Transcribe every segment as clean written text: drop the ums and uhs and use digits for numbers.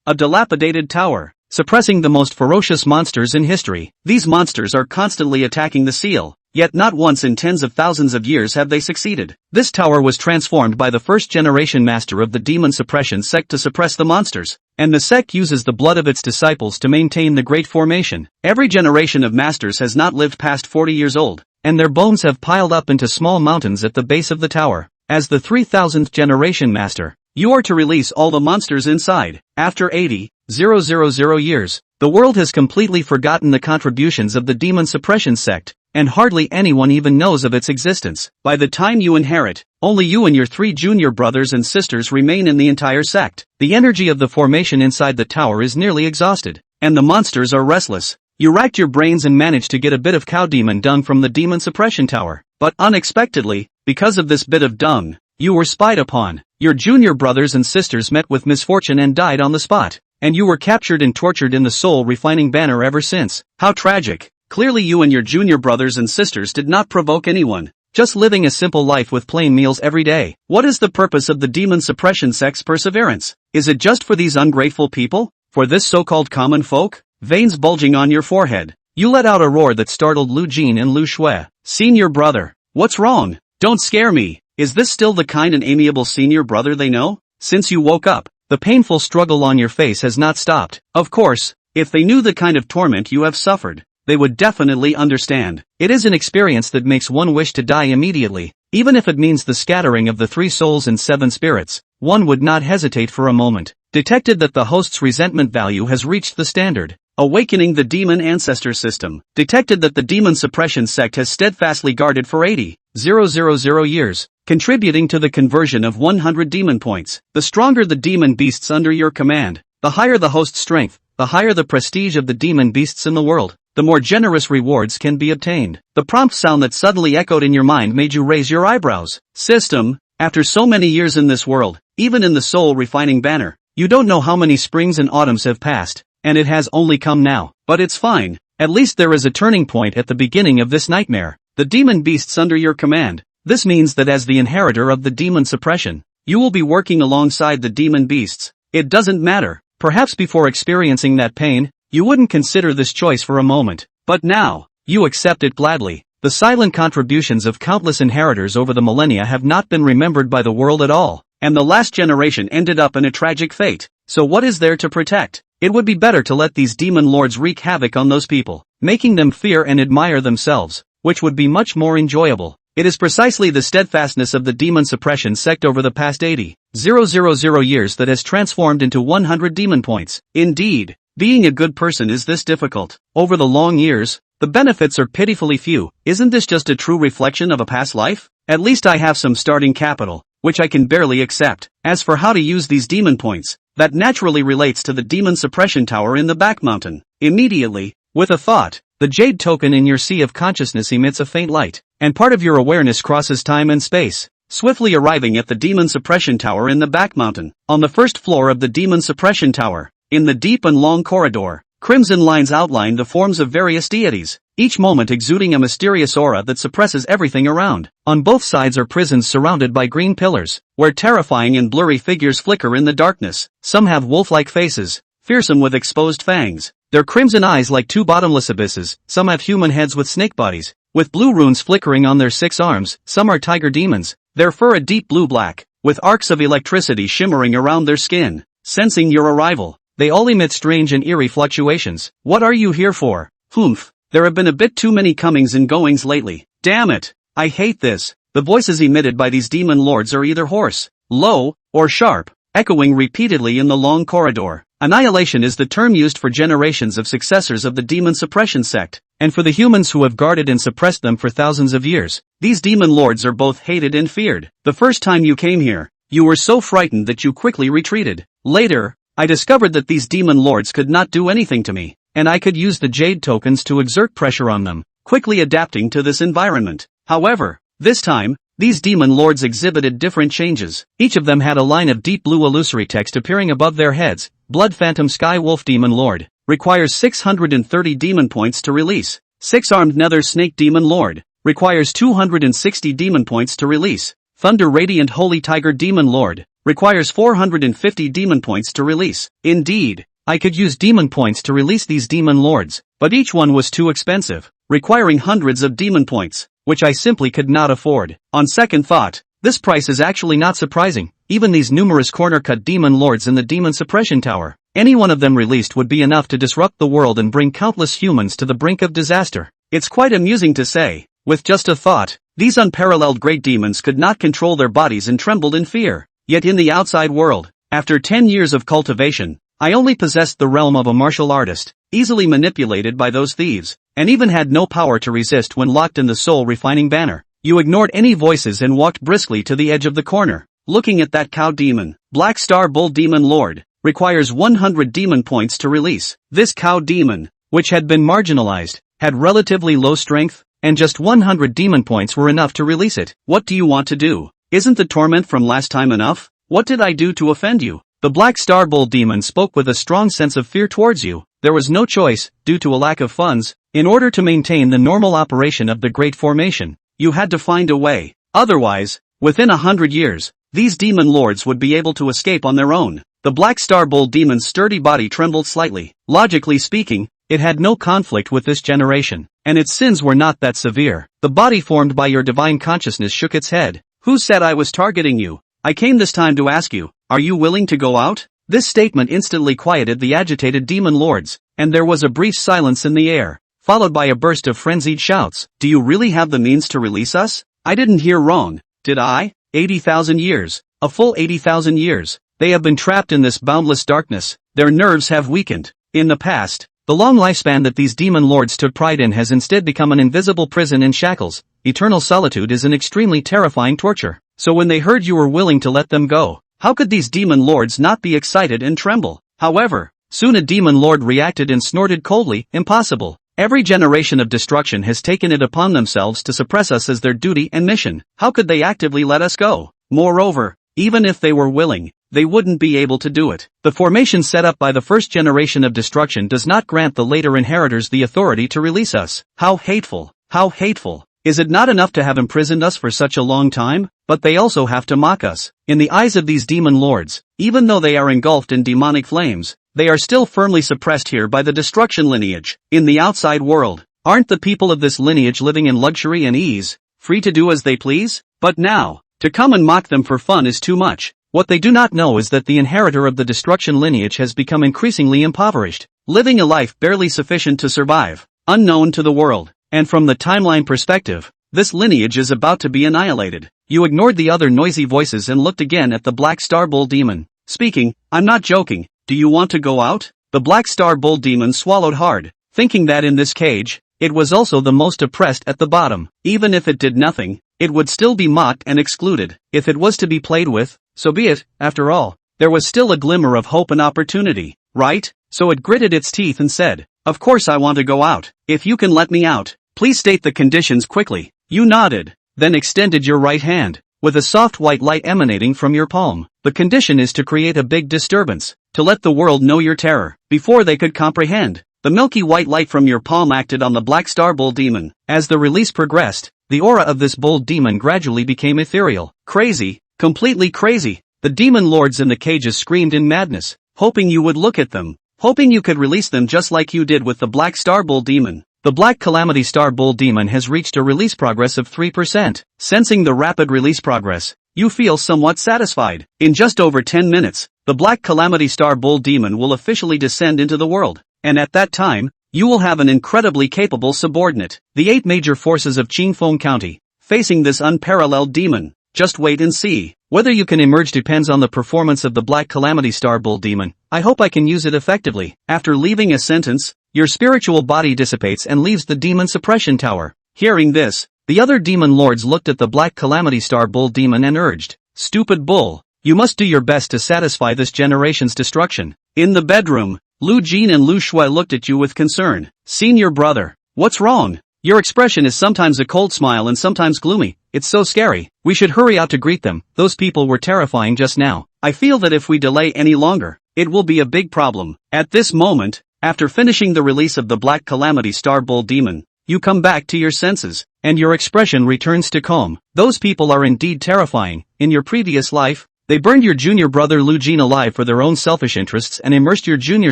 A dilapidated tower, suppressing the most ferocious monsters in history. These monsters are constantly attacking the seal, yet not once in tens of thousands of years have they succeeded. This tower was transformed by the first-generation master of the demon suppression sect to suppress the monsters, and the sect uses the blood of its disciples to maintain the Great Formation. Every generation of masters has not lived past 40 years old, and their bones have piled up into small mountains at the base of the tower. As the 3000th generation master, you are to release all the monsters inside. After 80,000 years, the world has completely forgotten the contributions of the demon suppression sect, and hardly anyone even knows of its existence. By the time you inherit, only you and your 3 junior brothers and sisters remain in the entire sect. The energy of the formation inside the tower is nearly exhausted, and the monsters are restless. You racked your brains and managed to get a bit of cow demon dung from the demon suppression tower, but unexpectedly, because of this bit of dung, you were spied upon. Your junior brothers and sisters met with misfortune and died on the spot, and you were captured and tortured in the soul refining banner ever since. How tragic. Clearly you and your junior brothers and sisters did not provoke anyone, just living a simple life with plain meals every day. What is the purpose of the demon suppression sect's perseverance? Is it just for these ungrateful people? For this so-called common folk? Veins bulging on your forehead, you let out a roar that startled Lu Jin and Lu Shui. Senior brother, what's wrong? Don't scare me. Is this still the kind and amiable senior brother they know? Since you woke up, the painful struggle on your face has not stopped. Of course, if they knew the kind of torment you have suffered, they would definitely understand. It is an experience that makes one wish to die immediately. Even if it means the scattering of the 3 souls and 7 spirits, one would not hesitate for a moment. Detected that the host's resentment value has reached the standard. Awakening the demon ancestor system. Detected that the demon suppression sect has steadfastly guarded for 80,000 years, contributing to the conversion of 100 demon points. The stronger the demon beasts under your command, the higher the host's strength, the higher the prestige of the demon beasts in the world, the more generous rewards can be obtained. The prompt sound that suddenly echoed in your mind made you raise your eyebrows. System, after so many years in this world, even in the soul refining banner, you don't know how many springs and autumns have passed, and it has only come now. But it's fine, at least there is a turning point at the beginning of this nightmare. The demon beasts under your command. This means that as the inheritor of the demon suppression, you will be working alongside the demon beasts. It doesn't matter, perhaps before experiencing that pain, you wouldn't consider this choice for a moment. But now, you accept it gladly. The silent contributions of countless inheritors over the millennia have not been remembered by the world at all, and the last generation ended up in a tragic fate. So what is there to protect? It would be better to let these demon lords wreak havoc on those people, making them fear and admire themselves, which would be much more enjoyable. It is precisely the steadfastness of the demon suppression sect over the past 80,000 years that has transformed into 100 demon points. Indeed, being a good person is this difficult. Over the long years, the benefits are pitifully few. Isn't this just a true reflection of a past life? At least I have some starting capital, which I can barely accept. As for how to use these demon points, that naturally relates to the demon suppression tower in the back mountain. Immediately, with a thought, the jade token in your sea of consciousness emits a faint light, and part of your awareness crosses time and space, swiftly arriving at the demon suppression tower in the back mountain. On the first floor of the demon suppression tower, in the deep and long corridor, crimson lines outline the forms of various deities, each moment exuding a mysterious aura that suppresses everything around. On both sides are prisons surrounded by green pillars, where terrifying and blurry figures flicker in the darkness. Some have wolf-like faces, fearsome with exposed fangs, their crimson eyes like 2 bottomless abysses. Some have human heads with snake bodies, with blue runes flickering on their 6 arms. Some are tiger demons, their fur a deep blue-black, with arcs of electricity shimmering around their skin. Sensing your arrival, they all emit strange and eerie fluctuations. What are you here for? Humph, there have been a bit too many comings and goings lately. Damn it, I hate this. The voices emitted by these demon lords are either hoarse, low, or sharp, echoing repeatedly in the long corridor. Annihilation is the term used for generations of successors of the demon suppression sect, and for the humans who have guarded and suppressed them for thousands of years. These demon lords are both hated and feared. The first time you came here, you were so frightened that you quickly retreated. Later, I discovered that these demon lords could not do anything to me, and I could use the jade tokens to exert pressure on them, quickly adapting to this environment. However, this time, these demon lords exhibited different changes. Each of them had a line of deep blue illusory text appearing above their heads. Blood Phantom Sky Wolf Demon Lord, requires 630 demon points to release. 6-armed Nether Snake Demon Lord, requires 260 demon points to release. Thunder Radiant Holy Tiger Demon Lord, requires 450 demon points to release. Indeed, I could use demon points to release these demon lords, but each one was too expensive, requiring hundreds of demon points, which I simply could not afford. On second thought, this price is actually not surprising. Even these numerous corner-cut demon lords in the demon suppression tower, any one of them released would be enough to disrupt the world and bring countless humans to the brink of disaster. It's quite amusing to say, with just a thought, these unparalleled great demons could not control their bodies and trembled in fear. Yet in the outside world, after 10 years of cultivation, I only possessed the realm of a martial artist, easily manipulated by those thieves, and even had no power to resist when locked in the soul-refining banner. You ignored any voices and walked briskly to the edge of the corner, looking at that cow demon. Black Star Bull Demon Lord, requires 100 demon points to release. This cow demon, which had been marginalized, had relatively low strength, and just 100 demon points were enough to release it. What do you want to do? Isn't the torment from last time enough? What did I do to offend you? The Black Star Bull Demon spoke with a strong sense of fear towards you. There was no choice, due to a lack of funds, in order to maintain the normal operation of the Great Formation. You had to find a way. Otherwise, within 100 years, these demon lords would be able to escape on their own. The Black Star Bull Demon's sturdy body trembled slightly. Logically speaking, it had no conflict with this generation, and its sins were not that severe. The body formed by your divine consciousness shook its head. Who said I was targeting you? I came this time to ask you, are you willing to go out? This statement instantly quieted the agitated demon lords, and there was a brief silence in the air, followed by a burst of frenzied shouts. Do you really have the means to release us? I didn't hear wrong, did I? 80,000 years, a full 80,000 years. They have been trapped in this boundless darkness. Their nerves have weakened. In the past, the long lifespan that these demon lords took pride in has instead become an invisible prison in shackles. Eternal solitude is an extremely terrifying torture. So when they heard you were willing to let them go, how could these demon lords not be excited and tremble? However, soon a demon lord reacted and snorted coldly, impossible. Every generation of destruction has taken it upon themselves to suppress us as their duty and mission. How could they actively let us go? Moreover, even if they were willing, they wouldn't be able to do it. The formation set up by the first generation of destruction does not grant the later inheritors the authority to release us. How hateful! How hateful! Is it not enough to have imprisoned us for such a long time? But they also have to mock us. In the eyes of these demon lords, even though they are engulfed in demonic flames, they are still firmly suppressed here by the destruction lineage. In the outside world, aren't the people of this lineage living in luxury and ease, free to do as they please? But now, to come and mock them for fun is too much. What they do not know is that the inheritor of the destruction lineage has become increasingly impoverished, living a life barely sufficient to survive, unknown to the world. And from the timeline perspective, this lineage is about to be annihilated. You ignored the other noisy voices and looked again at the Black Star Bull Demon. Speaking, I'm not joking, do you want to go out? The Black Star Bull Demon swallowed hard, thinking that in this cage, it was also the most oppressed at the bottom. Even if it did nothing, it would still be mocked and excluded. If it was to be played with, so be it. After all, there was still a glimmer of hope and opportunity, right? So it gritted its teeth and said, of course I want to go out. If you can let me out, please state the conditions quickly. You nodded, then extended your right hand, with a soft white light emanating from your palm. The condition is to create a big disturbance, to let the world know your terror, before they could comprehend. The milky white light from your palm acted on the Black Star Bull Demon. As the release progressed, the aura of this bull demon gradually became ethereal. Crazy, completely crazy. The demon lords in the cages screamed in madness, hoping you would look at them, hoping you could release them just like you did with the Black Star Bull Demon. The Black Calamity Star Bull Demon has reached a release progress of 3%. Sensing the rapid release progress, you feel somewhat satisfied. In just over 10 minutes, the Black Calamity Star Bull Demon will officially descend into the world, and at that time, you will have an incredibly capable subordinate. The 8 major forces of Qingfeng County, facing this unparalleled demon. Just wait and see. Whether you can emerge depends on the performance of the Black Calamity Star Bull Demon. I hope I can use it effectively. After leaving a sentence, your spiritual body dissipates and leaves the demon suppression tower. Hearing this, the other demon lords looked at the Black Calamity Star Bull Demon and urged, stupid bull, you must do your best to satisfy this generation's destruction. In the bedroom, Lu Jin and Lu Shui looked at you with concern. Senior brother, what's wrong? Your expression is sometimes a cold smile and sometimes gloomy. It's so scary. We should hurry out to greet them. Those people were terrifying just now. I feel that if we delay any longer, it will be a big problem. At this moment, after finishing the release of the Black Calamity Star Bull Demon, you come back to your senses, and your expression returns to calm. Those people are indeed terrifying. In your previous life, They burned your junior brother Lu Jin alive for their own selfish interests and immersed your junior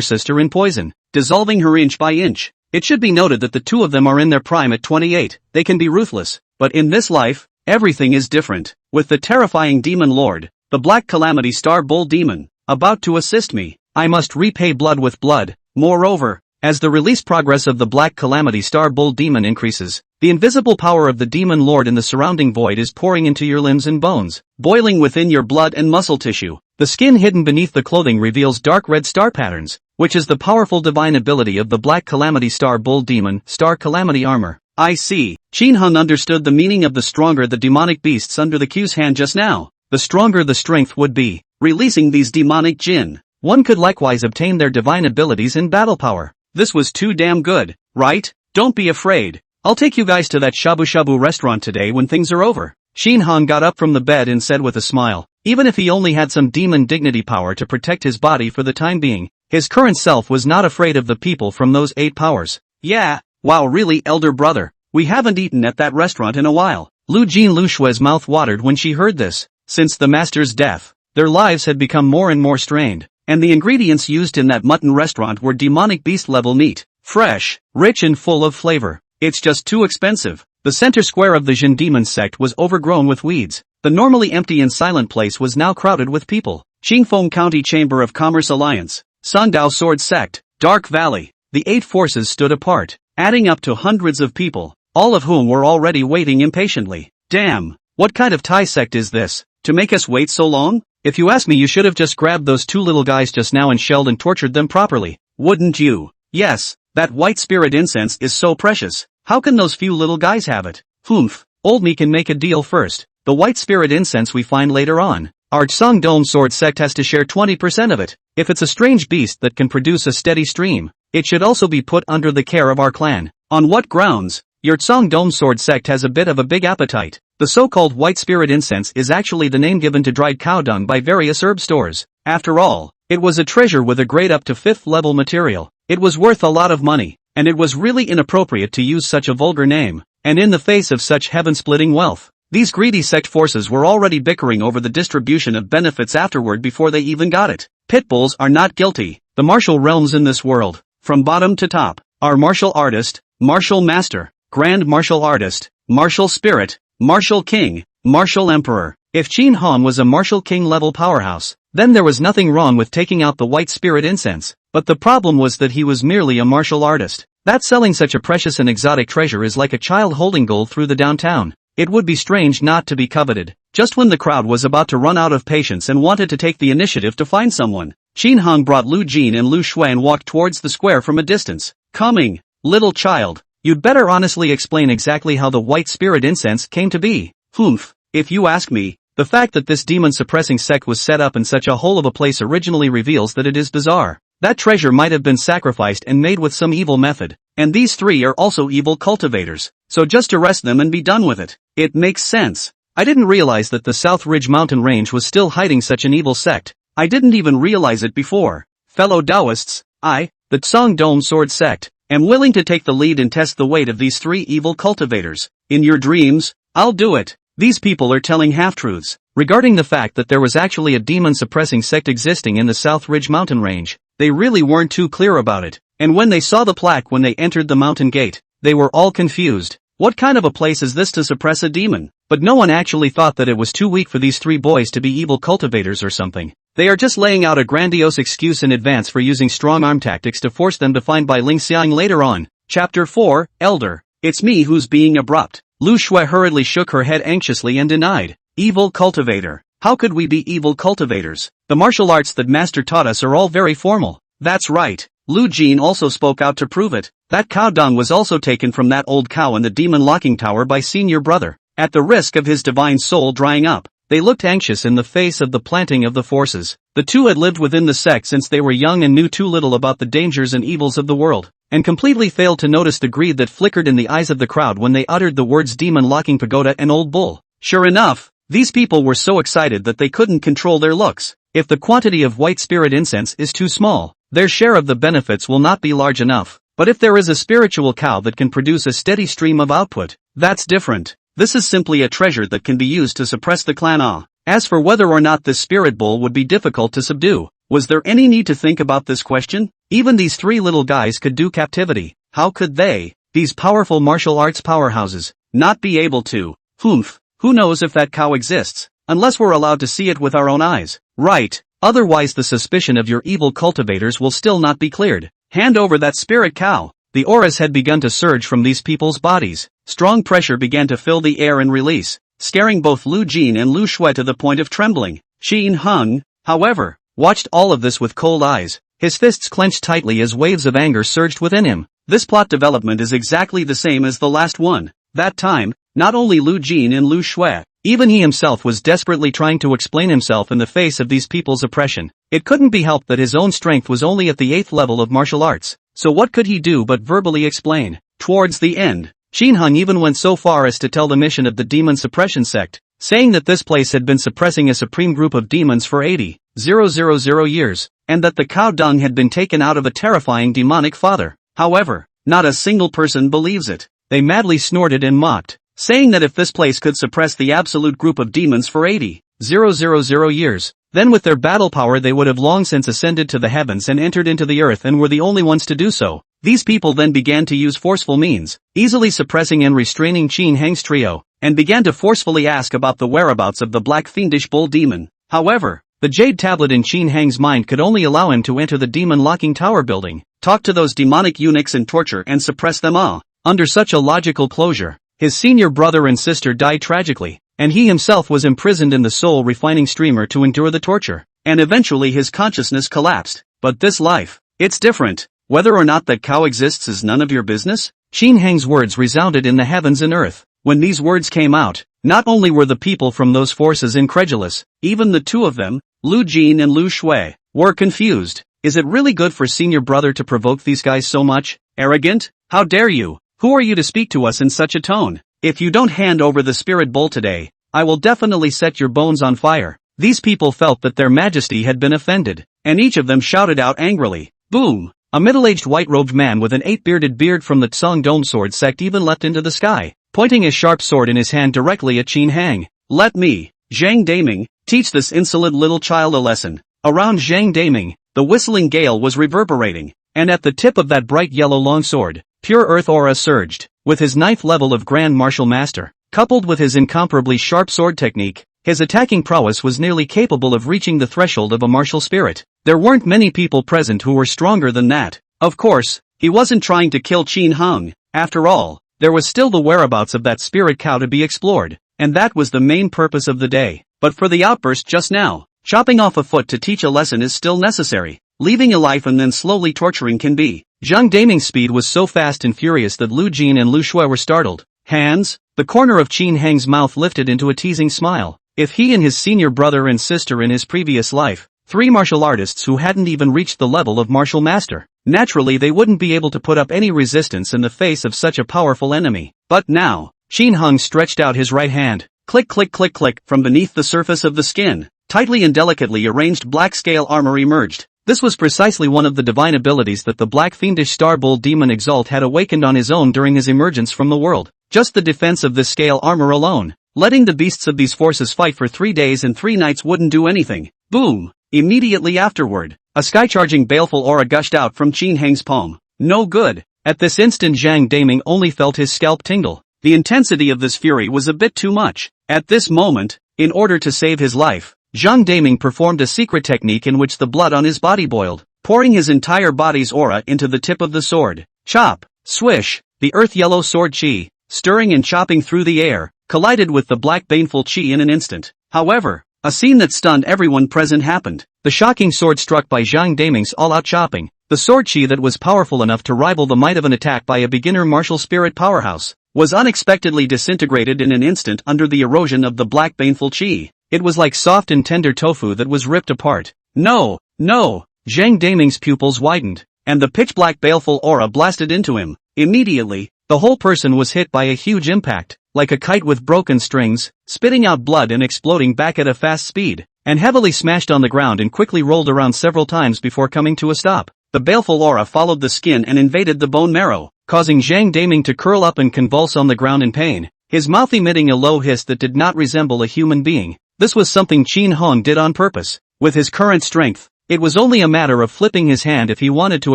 sister in poison, dissolving her inch by inch. It should be noted that the two of them are in their prime at 28, they can be ruthless, but in this life, everything is different. With the terrifying demon lord, the Black Calamity Star Bull Demon, about to assist me, I must repay blood with blood. Moreover, as the release progress of the Black Calamity Star Bull Demon increases, the invisible power of the Demon Lord in the surrounding void is pouring into your limbs and bones, boiling within your blood and muscle tissue. The skin hidden beneath the clothing reveals dark red star patterns, which is the powerful divine ability of the Black Calamity Star Bull Demon, Star Calamity Armor. I see. Qin Hung understood the meaning of the stronger the demonic beasts under the Q's hand just now, the stronger the strength would be. Releasing these demonic jinn, one could likewise obtain their divine abilities in battle power. This was too damn good, right? Don't be afraid. I'll take you guys to that shabu shabu restaurant today when things are over. Qin Hung got up from the bed and said with a smile, even if he only had some demon dignity power to protect his body for the time being, his current self was not afraid of the people from those 8 powers. Yeah, wow really elder brother, we haven't eaten at that restaurant in a while. Lu Jin Lu Shue's mouth watered when she heard this. Since the master's death, their lives had become more and more strained, and the ingredients used in that mutton restaurant were demonic beast-level meat, fresh, rich and full of flavor. It's just too expensive. The center square of the Jin Demon sect was overgrown with weeds. The normally empty and silent place was now crowded with people. Qingfeng County Chamber of Commerce Alliance, Sundao Sword Sect, Dark Valley. The 8 forces stood apart, adding up to hundreds of people, all of whom were already waiting impatiently. Damn, what kind of Thai sect is this, to make us wait so long? If you ask me, you should have just grabbed those 2 little guys just now and shelled and tortured them properly, wouldn't you? Yes, that white spirit incense is so precious. How can those few little guys have it? Humph, old me can make a deal first. The white spirit incense we find later on. Our Tsang Dome Sword sect has to share 20% of it. If it's a strange beast that can produce a steady stream, it should also be put under the care of our clan. On what grounds? Your Tsang Dome Sword sect has a bit of a big appetite. The so-called white spirit incense is actually the name given to dried cow dung by various herb stores. After all, it was a treasure with a grade up to 5th level material. It was worth a lot of money, and it was really inappropriate to use such a vulgar name, and in the face of such heaven-splitting wealth. These greedy sect forces were already bickering over the distribution of benefits afterward before they even got it. Pitbulls are not guilty. The martial realms in this world, from bottom to top, are martial artist, martial master, grand martial artist, martial spirit, martial king, martial emperor. If Qin Hong was a martial king level powerhouse, then there was nothing wrong with taking out the white spirit incense. But the problem was that he was merely a martial artist. That selling such a precious and exotic treasure is like a child holding gold through the downtown. It would be strange not to be coveted. Just when the crowd was about to run out of patience and wanted to take the initiative to find someone, Qin Hong brought Lu Jin and Lu Shui and walked towards the square from a distance. Coming, little child, you'd better honestly explain exactly how the white spirit incense came to be. Humph, if you ask me, the fact that this demon-suppressing sect was set up in such a hole of a place originally reveals that it is bizarre. That treasure might have been sacrificed and made with some evil method, and these 3 are also evil cultivators, so just arrest them and be done with it. It makes sense. I didn't realize that the South Ridge mountain range was still hiding such an evil sect. I didn't even realize it before. Fellow Taoists, I, the Tsang Dome Sword sect, am willing to take the lead and test the weight of these 3 evil cultivators. In your dreams, I'll do it. These people are telling half-truths regarding the fact that there was actually a demon-suppressing sect existing in the South Ridge mountain range. They really weren't too clear about it, and when they saw the plaque when they entered the mountain gate, they were all confused. What kind of a place is this to suppress a demon? But no one actually thought that it was too weak for these 3 boys to be evil cultivators or something. They are just laying out a grandiose excuse in advance for using strong-arm tactics to force them to find Bai Ling Xiang later on. Chapter 4, Elder. It's me who's being abrupt. Lu Shui hurriedly shook her head anxiously and denied. Evil cultivator. How could we be evil cultivators? The martial arts that Master taught us are all very formal. That's right. Lu Jin also spoke out to prove it. That cow dung was also taken from that old cow in the demon locking tower by senior brother. At the risk of his divine soul drying up, they looked anxious in the face of the planting of the forces. The 2 had lived within the sect since they were young and knew too little about the dangers and evils of the world, and completely failed to notice the greed that flickered in the eyes of the crowd when they uttered the words demon locking pagoda and old bull. Sure enough, these people were so excited that they couldn't control their looks. If the quantity of white spirit incense is too small, their share of the benefits will not be large enough. But if there is a spiritual cow that can produce a steady stream of output, that's different. This is simply a treasure that can be used to suppress the clan Ah. As for whether or not this spirit bull would be difficult to subdue, was there any need to think about this question? Even these three little guys could do captivity. How could they, these powerful martial arts powerhouses, not be able to? Who knows if that cow exists, unless we're allowed to see it with our own eyes, right? Otherwise the suspicion of your evil cultivators will still not be cleared. Hand over that spirit cow. The auras had begun to surge from these people's bodies. Strong pressure began to fill the air and release, scaring both Lu Jin and Lu Shui to the point of trembling. Qin Hung, however, watched all of this with cold eyes, his fists clenched tightly as waves of anger surged within him. This plot development is exactly the same as the last one. That time, not only Lu Jin and Lu Shui, even he himself was desperately trying to explain himself in the face of these people's oppression. It couldn't be helped that his own strength was only at the 8th level of martial arts, so what could he do but verbally explain? Towards the end, Qin Hung even went so far as to tell the mission of the demon suppression sect, saying that this place had been suppressing a supreme group of demons for 80,000 years, and that the cow dung had been taken out of a terrifying demonic father. However, not a single person believes it. They madly snorted and mocked, saying that if this place could suppress the absolute group of demons for 80,000 years, then with their battle power they would have long since ascended to the heavens and entered into the earth and were the only ones to do so. These people then began to use forceful means, easily suppressing and restraining Qin Hang's trio, and began to forcefully ask about the whereabouts of the black fiendish bull demon. However, the jade tablet in Qin Hang's mind could only allow him to enter the demon locking tower building, talk to those demonic eunuchs and torture and suppress them all. Under such a logical closure, his senior brother and sister died tragically, and he himself was imprisoned in the soul refining streamer to endure the torture, and eventually his consciousness collapsed. But this life, it's different. Whether or not that cow exists is none of your business? Qin Hang's words resounded in the heavens and earth. When these words came out, not only were the people from those forces incredulous, even the two of them, Lu Jin and Lu Shui, were confused. Is it really good for senior brother to provoke these guys so much? Arrogant? How dare you? Who are you to speak to us in such a tone? If you don't hand over the spirit bowl today, I will definitely set your bones on fire. These people felt that their majesty had been offended, and each of them shouted out angrily. Boom! A middle-aged white-robed man with an 8-bearded beard from the Tsang Dome sword sect even leapt into the sky, pointing his sharp sword in his hand directly at Qin Hang. Let me, Zhang Daming, teach this insolent little child a lesson. Around Zhang Daming, the whistling gale was reverberating, and at the tip of that bright yellow longsword, pure earth aura surged. With his 9th level of Grand Martial Master, coupled with his incomparably sharp sword technique, his attacking prowess was nearly capable of reaching the threshold of a martial spirit. There weren't many people present who were stronger than that. Of course, he wasn't trying to kill Qin Hung. After all, there was still the whereabouts of that spirit cow to be explored, and that was the main purpose of the day. But for the outburst just now, chopping off a foot to teach a lesson is still necessary. Leaving a life and then slowly torturing can be. Zhang Daming's speed was so fast and furious that Lu Jin and Lu Shui were startled. Hands? The corner of Qin Hang's mouth lifted into a teasing smile. If he and his senior brother and sister in his previous life, 3 martial artists who hadn't even reached the level of martial master, naturally they wouldn't be able to put up any resistance in the face of such a powerful enemy. But now, Qin Hung stretched out his right hand. Click click click click, from beneath the surface of the skin, tightly and delicately arranged black scale armor emerged. This was precisely one of the divine abilities that the black fiendish star bull demon Exalt had awakened on his own during his emergence from the world. Just the defense of this scale armor alone, letting the beasts of these forces fight for 3 days and 3 nights wouldn't do anything. Boom! Immediately afterward, a sky-charging baleful aura gushed out from Qin Hang's palm. No good. At this instant Zhang Daming only felt his scalp tingle. The intensity of this fury was a bit too much. At this moment, in order to save his life, Zhang Daming performed a secret technique in which the blood on his body boiled, pouring his entire body's aura into the tip of the sword. Chop! Swish! The earth-yellow sword chi, stirring and chopping through the air, collided with the black baneful chi in an instant. However, a scene that stunned everyone present happened. The shocking sword struck by Zhang Daming's all-out chopping, the sword chi that was powerful enough to rival the might of an attack by a beginner martial spirit powerhouse, was unexpectedly disintegrated in an instant under the erosion of the black baneful chi. It was like soft and tender tofu that was ripped apart. No, no! Zhang Daming's pupils widened, and the pitch-black baleful aura blasted into him. Immediately, the whole person was hit by a huge impact, like a kite with broken strings, spitting out blood and exploding back at a fast speed, and heavily smashed on the ground and quickly rolled around several times before coming to a stop. The baleful aura followed the skin and invaded the bone marrow, causing Zhang Daming to curl up and convulse on the ground in pain, his mouth emitting a low hiss that did not resemble a human being. This was something Qin Hong did on purpose. With his current strength, it was only a matter of flipping his hand if he wanted to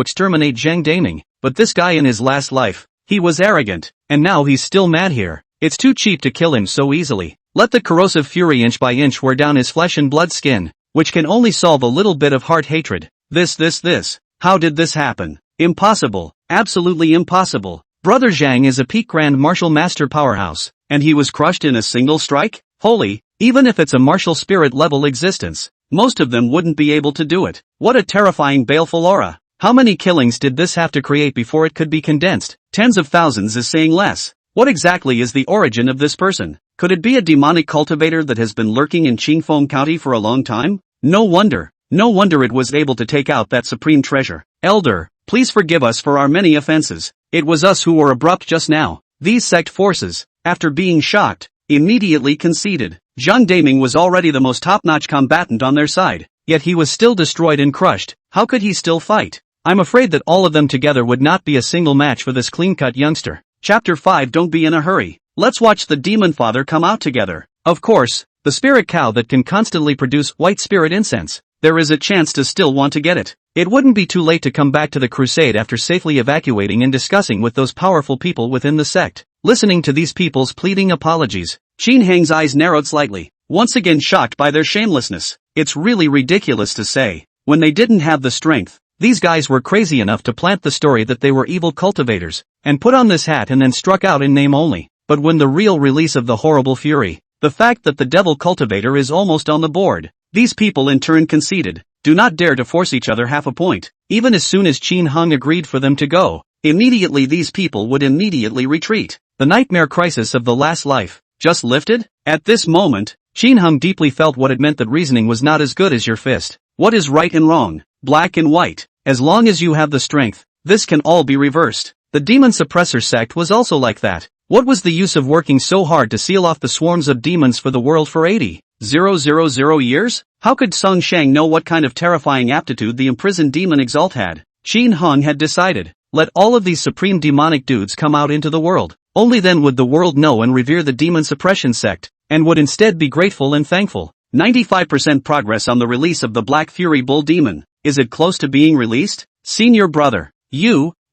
exterminate Zhang Daming, but this guy in his last life, he was arrogant, and now he's still mad here. It's too cheap to kill him so easily. Let the corrosive fury inch by inch wear down his flesh and blood skin, which can only solve a little bit of heart hatred. This. How did this happen? Impossible. Absolutely impossible. Brother Zhang is a peak Grand Martial Master powerhouse, and he was crushed in a single strike? Holy, even if it's a martial spirit level existence, most of them wouldn't be able to do it. What a terrifying baleful aura. How many killings did this have to create before it could be condensed? Tens of thousands is saying less. What exactly is the origin of this person? Could it be a demonic cultivator that has been lurking in Qingfeng County for a long time? No wonder it was able to take out that supreme treasure. Elder, please forgive us for our many offenses. It was us who were abrupt just now. These sect forces, after being shocked, immediately conceded. Zhang Daming was already the most top-notch combatant on their side, yet he was still destroyed and crushed. How could he still fight? I'm afraid that all of them together would not be a single match for this clean-cut youngster. Chapter 5. Don't be in a hurry. Let's watch the Demon Father come out together. Of course, the spirit cow that can constantly produce white spirit incense. There is a chance to still want to get it. It wouldn't be too late to come back to the crusade after safely evacuating and discussing with those powerful people within the sect. Listening to these people's pleading apologies, Qin Hang's eyes narrowed slightly, once again shocked by their shamelessness. It's really ridiculous to say. When they didn't have the strength, these guys were crazy enough to plant the story that they were evil cultivators, and put on this hat and then struck out in name only. But when the real release of the horrible fury, the fact that the devil cultivator is almost on the board, these people in turn conceded. Do not dare to force each other half a point. Even as soon as Qin Hong agreed for them to go, immediately these people would immediately retreat. The nightmare crisis of the last life, just lifted? At this moment, Qin Hong deeply felt what it meant that reasoning was not as good as your fist. What is right and wrong, black and white? As long as you have the strength, this can all be reversed. The demon suppressor sect was also like that. What was the use of working so hard to seal off the swarms of demons for the world for 80,000 years? How could Song Shang know what kind of terrifying aptitude the imprisoned demon Exalt had? Qin Hong had decided, let all of these supreme demonic dudes come out into the world. Only then would the world know and revere the demon suppression sect, and would instead be grateful and thankful. 95% progress on the release of the Black Fury Bull Demon. Is it close to being released? Senior brother,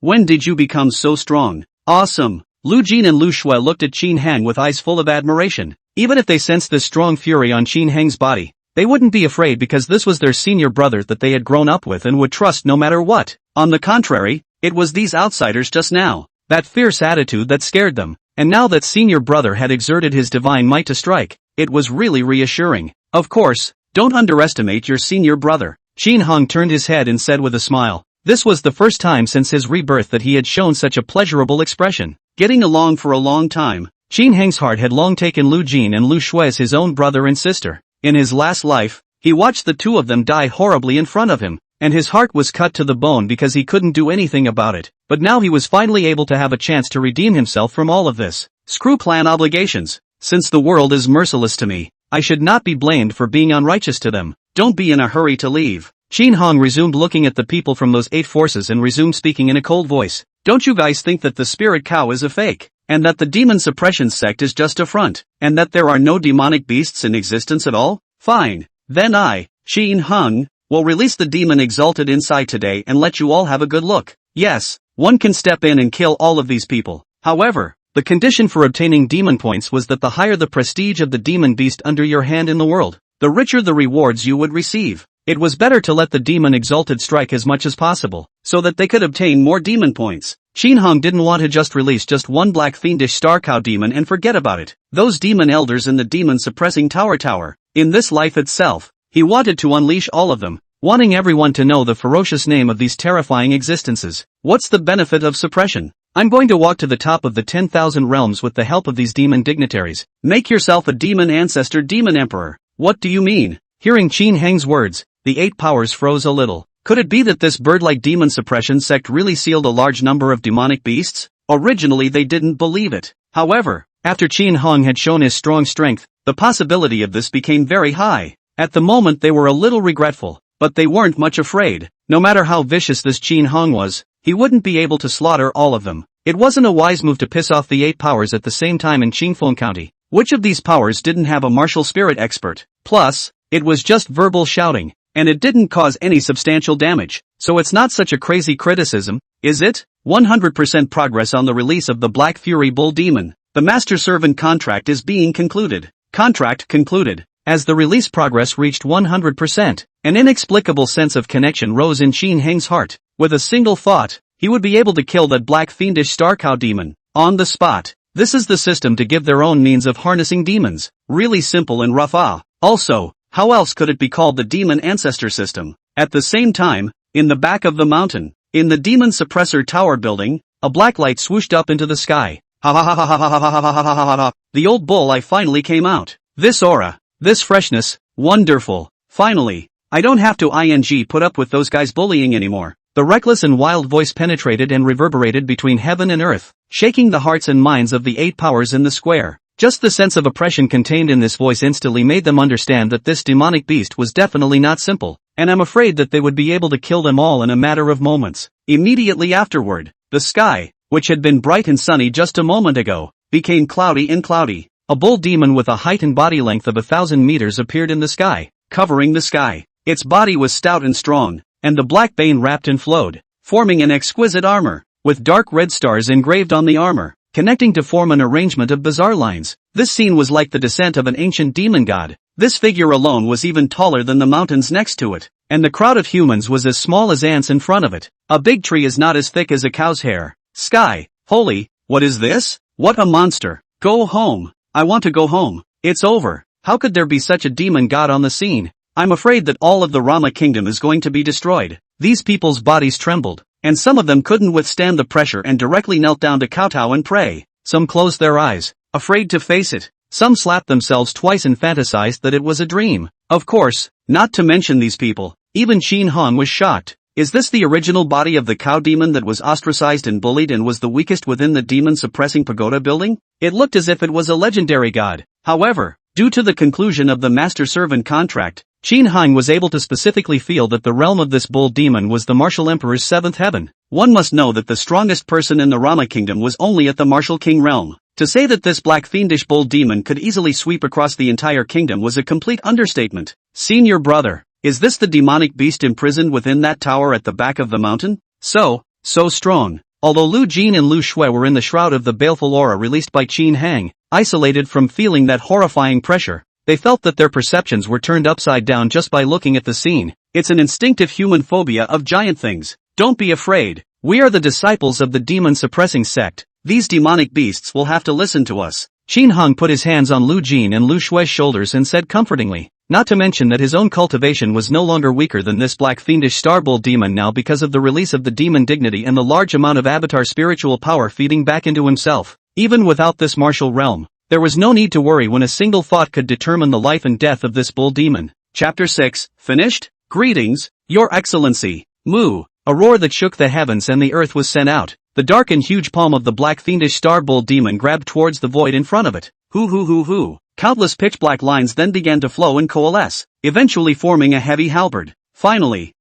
when did you become so strong? Awesome. Lu Jin and Lu Shui looked at Qin Hang with eyes full of admiration. Even if they sensed this strong fury on Qin Hang's body, they wouldn't be afraid because this was their senior brother that they had grown up with and would trust no matter what. On the contrary, it was these outsiders just now, that fierce attitude that scared them, and now that senior brother had exerted his divine might to strike, it was really reassuring. Of course, don't underestimate your senior brother. Qin Hong turned his head and said with a smile. This was the first time since his rebirth that he had shown such a pleasurable expression. Getting along for a long time, Qin Hang's heart had long taken Lu Jin and Lu Shui as his own brother and sister. In his last life, he watched the two of them die horribly in front of him, and his heart was cut to the bone because he couldn't do anything about it. But now he was finally able to have a chance to redeem himself from all of this. Screw clan obligations. Since the world is merciless to me, I should not be blamed for being unrighteous to them. Don't be in a hurry to leave. Qin Hong resumed looking at the people from those 8 forces and resumed speaking in a cold voice. Don't you guys think that the spirit cow is a fake? And that the demon suppression sect is just a front? And that there are no demonic beasts in existence at all? Fine. Then I, Qin Hong, will release the demon exalted inside today and let you all have a good look. Yes, one can step in and kill all of these people. However, the condition for obtaining demon points was that the higher the prestige of the demon beast under your hand in the world, the richer the rewards you would receive. It was better to let the demon exalted strike as much as possible, so that they could obtain more demon points. Qin Hong didn't want to just release just one black fiendish star cow demon and forget about it. Those demon elders in the demon suppressing tower. In this life itself, he wanted to unleash all of them, wanting everyone to know the ferocious name of these terrifying existences. What's the benefit of suppression? I'm going to walk to the top of the 10,000 realms with the help of these demon dignitaries. Make yourself a demon ancestor, demon emperor. What do you mean? Hearing Qin Hang's words, the 8 powers froze a little. Could it be that this bird-like demon suppression sect really sealed a large number of demonic beasts? Originally they didn't believe it. However, after Qin Hong had shown his strong strength, the possibility of this became very high. At the moment they were a little regretful, but they weren't much afraid. No matter how vicious this Qin Hong was, he wouldn't be able to slaughter all of them. It wasn't a wise move to piss off the 8 powers at the same time in Qingfeng County. Which of these powers didn't have a martial spirit expert? Plus, it was just verbal shouting, and it didn't cause any substantial damage, so it's not such a crazy criticism, is it? 100% progress on the release of the Black Fury Bull Demon. The master-servant contract is being concluded. Contract concluded. As the release progress reached 100%, an inexplicable sense of connection rose in Qin Heng's heart. With a single thought, he would be able to kill that black fiendish star cow demon, on the spot. This is the system to give their own means of harnessing demons. Really simple and rough. Also, how else could it be called the demon ancestor system? At the same time, in the back of the mountain, in the demon suppressor tower building, a black light swooshed up into the sky. Ha ha ha ha ha ha ha ha ha ha ha ha. The old bull I finally came out. This aura, this freshness, wonderful. Finally, I don't have to put up with those guys bullying anymore. The reckless and wild voice penetrated and reverberated between heaven and earth, shaking the hearts and minds of the 8 powers in the square. Just the sense of oppression contained in this voice instantly made them understand that this demonic beast was definitely not simple, and I'm afraid that they would be able to kill them all in a matter of moments. Immediately afterward, the sky, which had been bright and sunny just a moment ago, became cloudy and cloudy. A bull demon with a height and body length of 1,000 meters appeared in the sky, covering the sky. Its body was stout and strong, and the black bane wrapped and flowed, forming an exquisite armor, with dark red stars engraved on the armor, connecting to form an arrangement of bizarre lines. This scene was like the descent of an ancient demon god. This figure alone was even taller than the mountains next to it, and the crowd of humans was as small as ants in front of it. A big tree is not as thick as a cow's hair. Sky, holy, what is this? What a monster. Go home. I want to go home. It's over. How could there be such a demon god on the scene? I'm afraid that all of the Rama kingdom is going to be destroyed. These people's bodies trembled, and some of them couldn't withstand the pressure and directly knelt down to kowtow and pray. Some closed their eyes, afraid to face it. Some slapped themselves twice and fantasized that it was a dream. Of course, not to mention these people. Even Qin Hong was shocked. Is this the original body of the cow demon that was ostracized and bullied and was the weakest within the demon-suppressing pagoda building? It looked as if it was a legendary god. However, due to the conclusion of the master-servant contract, Qin Hong was able to specifically feel that the realm of this bull demon was the martial emperor's 7th heaven. One must know that the strongest person in the Rama kingdom was only at the martial king realm. To say that this black fiendish bull demon could easily sweep across the entire kingdom was a complete understatement. Senior brother, is this the demonic beast imprisoned within that tower at the back of the mountain? So strong. Although Lu Jin and Lu Shui were in the shroud of the baleful aura released by Qin Hang, isolated from feeling that horrifying pressure, they felt that their perceptions were turned upside down just by looking at the scene. It's an instinctive human phobia of giant things. Don't be afraid. We are the disciples of the demon-suppressing sect. These demonic beasts will have to listen to us. Qin Hong put his hands on Lu Jin and Lu Shui's shoulders and said comfortingly, not to mention that his own cultivation was no longer weaker than this black fiendish star bull demon now because of the release of the demon dignity and the large amount of avatar spiritual power feeding back into himself. Even without this martial realm, there was no need to worry when a single thought could determine the life and death of this bull demon. Chapter 6, finished? Greetings, Your Excellency. Moo. A roar that shook the heavens and the earth was sent out. The dark and huge palm of the black fiendish star bull demon grabbed towards the void in front of it. Hoo. Countless pitch-black lines then began to flow and coalesce, eventually forming a heavy halberd. Finally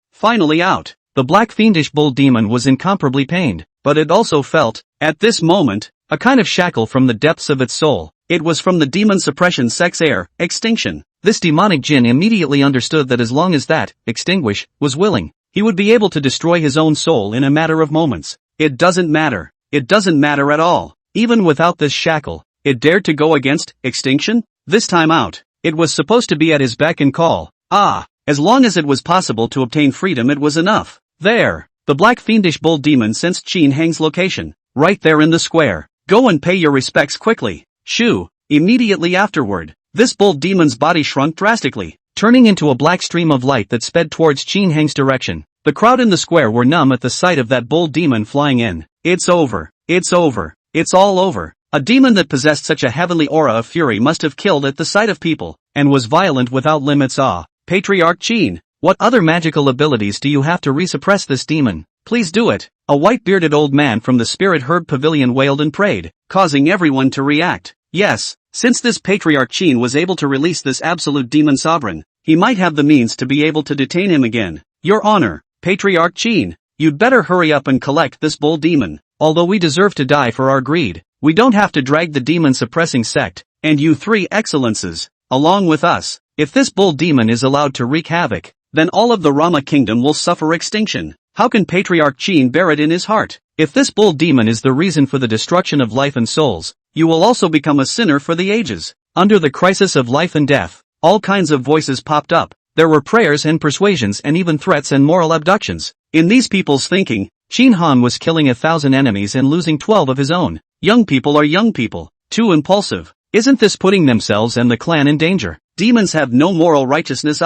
out. The black fiendish bull demon was incomparably pained, but it also felt, at this moment, a kind of shackle from the depths of its soul. It was from the demon suppression sect's extinction. This demonic jinn immediately understood that as long as that, extinguish, was willing, he would be able to destroy his own soul in a matter of moments. It doesn't matter. It doesn't matter at all. Even without this shackle, it dared to go against extinction? This time out, it was supposed to be at his beck and call. As long as it was possible to obtain freedom it was enough. There, the black fiendish bull demon sensed Qin Hang's location. Right there in the square. Go and pay your respects quickly. Shoo. Immediately afterward, this bull demon's body shrunk drastically, turning into a black stream of light that sped towards Qin Hang's direction. The crowd in the square were numb at the sight of that bull demon flying in. It's over. It's all over. A demon that possessed such a heavenly aura of fury must have killed at the sight of people, and was violent without limits. Patriarch Qin, what other magical abilities do you have to resuppress this demon? Please do it. A white-bearded old man from the Spirit Herb Pavilion wailed and prayed, causing everyone to react. Yes, since this Patriarch Qin was able to release this absolute demon sovereign, he might have the means to be able to detain him again. Your Honor, Patriarch Qin, you'd better hurry up and collect this bull demon. Although we deserve to die for our greed, we don't have to drag the demon-suppressing sect and you 3 excellences, along with us. If this bull demon is allowed to wreak havoc, then all of the Rama kingdom will suffer extinction. How can Patriarch Qin bear it in his heart? If this bull demon is the reason for the destruction of life and souls, you will also become a sinner for the ages. Under the crisis of life and death, all kinds of voices popped up. There were prayers and persuasions and even threats and moral abductions. In these people's thinking, Qin Han was killing 1,000 enemies and losing 12 of his own. Young people are young people, too impulsive. Isn't this putting themselves and the clan in danger? Demons have no moral righteousness.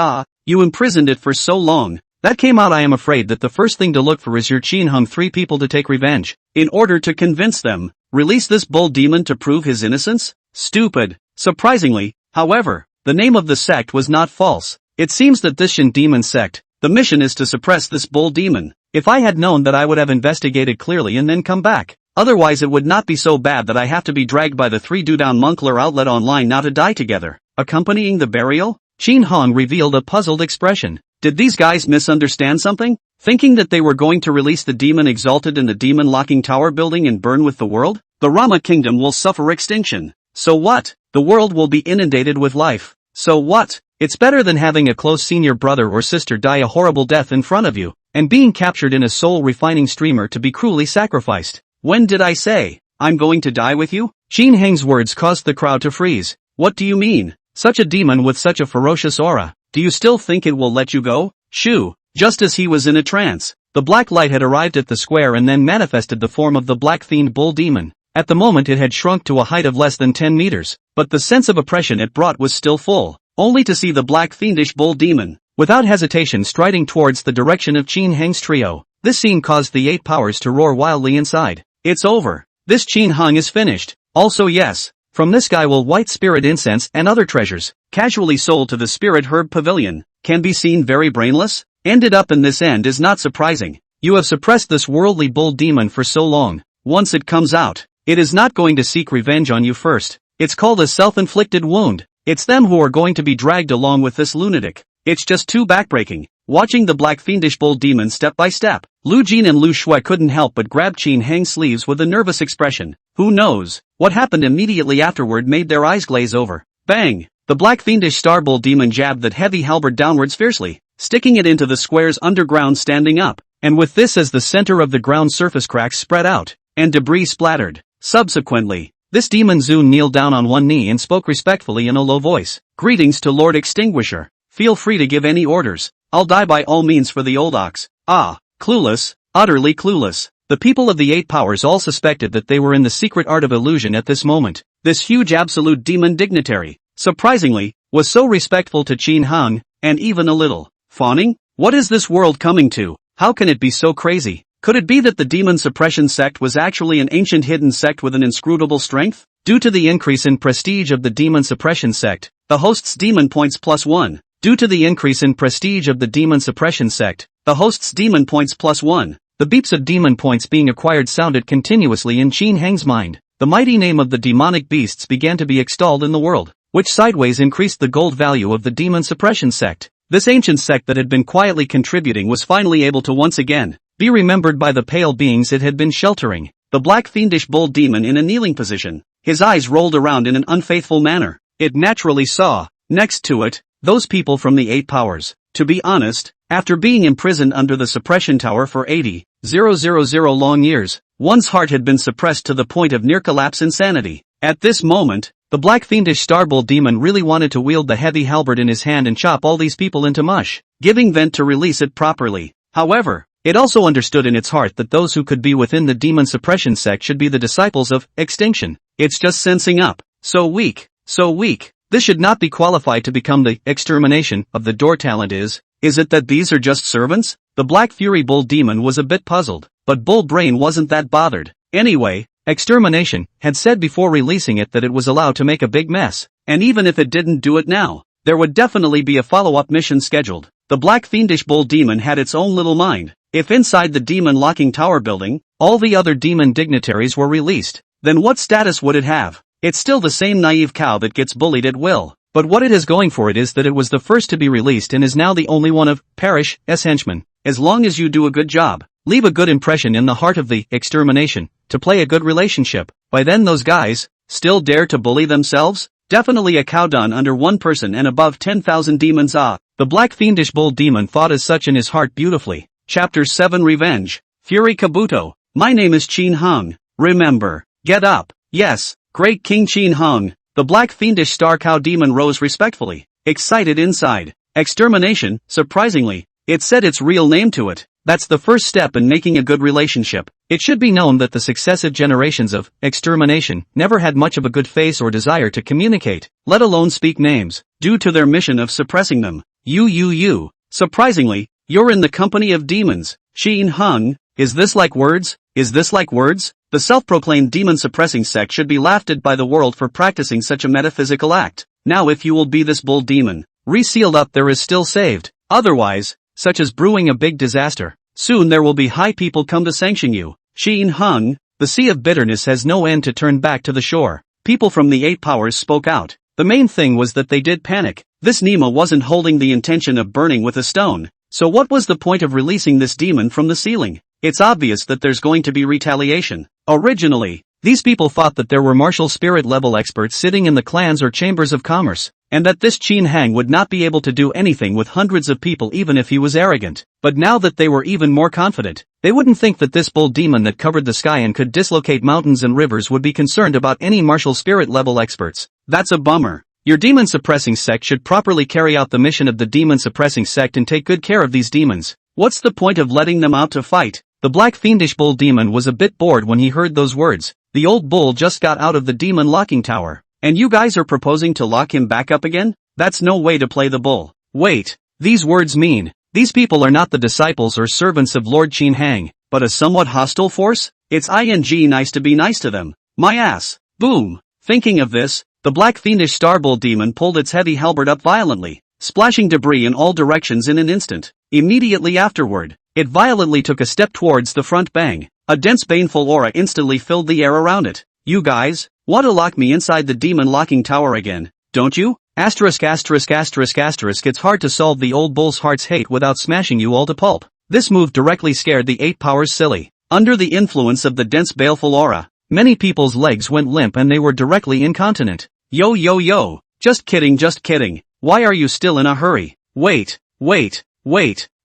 You imprisoned it for so long. That came out. I am afraid that the first thing to look for is your Qin hung 3 people to take revenge. In order to convince them, release this bull demon to prove his innocence? Stupid. Surprisingly, however, the name of the sect was not false. It seems that this Shin demon sect, the mission is to suppress this bull demon. If I had known that, I would have investigated clearly and then come back. Otherwise it would not be so bad that I have to be dragged by the 3 Dudang Moncler outlet online now to die together. Accompanying the burial? Qin Hong revealed a puzzled expression. Did these guys misunderstand something? Thinking that they were going to release the demon exalted in the demon locking tower building and burn with the world? The Rama kingdom will suffer extinction. So what? The world will be inundated with life. So what? It's better than having a close senior brother or sister die a horrible death in front of you, and being captured in a soul-refining streamer to be cruelly sacrificed. When did I say, I'm going to die with you? Qin Heng's words caused the crowd to freeze. What do you mean? Such a demon with such a ferocious aura, do you still think it will let you go? Shoo! Just as he was in a trance, the black light had arrived at the square and then manifested the form of the black-themed bull demon. At the moment it had shrunk to a height of less than 10 meters, but the sense of oppression it brought was still full, only to see the black fiendish bull demon, without hesitation, striding towards the direction of Qin Heng's trio. This scene caused the 8 powers to roar wildly inside. It's over. This Qin Heng is finished. Also yes, from this guy will white spirit incense and other treasures, casually sold to the spirit herb pavilion, can be seen very brainless? Ended up in this end is not surprising. You have suppressed this worldly bull demon for so long. Once it comes out, it is not going to seek revenge on you first. It's called a self-inflicted wound. It's them who are going to be dragged along with this lunatic. It's just too backbreaking. Watching the black fiendish bull demon step by step, Lu Jin and Lu Shui couldn't help but grab Qin Heng's sleeves with a nervous expression. Who knows? What happened immediately afterward made their eyes glaze over. Bang! The black fiendish star bull demon jabbed that heavy halberd downwards fiercely, sticking it into the square's underground, standing up, and with this as the center of the ground, surface cracks spread out, and debris splattered. Subsequently, this demon Zun kneeled down on one knee and spoke respectfully in a low voice. Greetings to Lord Extinguisher. Feel free to give any orders. I'll die by all means for the old ox. Clueless, utterly clueless. The people of the 8 powers all suspected that they were in the secret art of illusion at this moment. This huge absolute demon dignitary, surprisingly, was so respectful to Qin Heng, and even a little fawning. What is this world coming to? How can it be so crazy? Could it be that the demon suppression sect was actually an ancient hidden sect with an inscrutable strength? Due to the increase in prestige of the demon suppression sect, the host's demon points +1. Due to the increase in prestige of the demon suppression sect, the host's demon points +1. The beeps of demon points being acquired sounded continuously in Qin Heng's mind. The mighty name of the demonic beasts began to be extolled in the world, which sideways increased the gold value of the demon suppression sect. This ancient sect that had been quietly contributing was finally able to once again be remembered by the pale beings it had been sheltering. The black fiendish bull demon in a kneeling position, his eyes rolled around in an unfaithful manner. It naturally saw, next to it, those people from the 8 powers. To be honest, after being imprisoned under the suppression tower for 80,000 long years, one's heart had been suppressed to the point of near collapse insanity. At this moment, the black fiendish starbull demon really wanted to wield the heavy halberd in his hand and chop all these people into mush, giving vent to release it properly. However, it also understood in its heart that those who could be within the demon suppression sect should be the disciples of extinction. It's just sensing up. So weak, so weak. This should not be qualified to become the extermination of the door. Talent is it that these are just servants? The Black Fury Bull Demon was a bit puzzled, but Bull Brain wasn't that bothered. Anyway, extermination had said before releasing it that it was allowed to make a big mess, and even if it didn't do it now, there would definitely be a follow-up mission scheduled. The Black Fiendish Bull Demon had its own little mind. If inside the demon locking tower building, all the other demon dignitaries were released, then what status would it have? It's still the same naive cow that gets bullied at will, but what it has going for it is that it was the first to be released and is now the only one of Parish's henchmen. As long as you do a good job, leave a good impression in the heart of the extermination, to play a good relationship, by then those guys still dare to bully themselves? Definitely a cow done under one person and above 10,000 demons. Ah, the black fiendish bull demon thought as such in his heart beautifully. Chapter 7 Revenge. Fury Kabuto. My name is Qin Hung. Remember. Get up. Yes, great King Qin Hung. The black fiendish star cow demon rose respectfully, excited inside. Extermination, surprisingly. It said its real name to it. That's the first step in making a good relationship. It should be known that the successive generations of extermination never had much of a good face or desire to communicate, let alone speak names, due to their mission of suppressing them. You. Surprisingly, you're in the company of demons. Qin Hung, is this like words? Is this like words? The self-proclaimed demon-suppressing sect should be laughed at by the world for practicing such a metaphysical act. Now if you will be this bull demon, resealed up there is still saved. Otherwise, such as brewing a big disaster. Soon there will be high people come to sanction you. Qin Hung, the sea of bitterness has no end to turn back to the shore. People from the 8 powers spoke out. The main thing was that they did panic. This Nima wasn't holding the intention of burning with a stone. So what was the point of releasing this demon from the ceiling? It's obvious that there's going to be retaliation. Originally, these people thought that there were martial spirit level experts sitting in the clans or chambers of commerce, and that this Qin Hang would not be able to do anything with hundreds of people even if he was arrogant. But now that they were even more confident, they wouldn't think that this bull demon that covered the sky and could dislocate mountains and rivers would be concerned about any martial spirit level experts. That's a bummer. Your demon suppressing sect should properly carry out the mission of the demon suppressing sect and take good care of these demons. What's the point of letting them out to fight? The black fiendish bull demon was a bit bored when he heard those words. The old bull just got out of the demon locking tower. And you guys are proposing to lock him back up again? That's no way to play the bull. Wait, these words mean, these people are not the disciples or servants of Lord Qin Hang, but a somewhat hostile force? It's ing nice to be nice to them. My ass. Boom. Thinking of this, the black fiendish star bull demon pulled its heavy halberd up violently, splashing debris in all directions in an instant. Immediately afterward, it violently took a step towards the front. Bang. A dense baneful aura instantly filled the air around it. You guys, want to lock me inside the demon locking tower again, don't you? It's hard to solve the old bull's heart's hate without smashing you all to pulp. This move directly scared the 8 powers silly. Under the influence of the dense baleful aura, many people's legs went limp and they were directly incontinent. Yo. Just kidding. Why are you still in a hurry? Wait.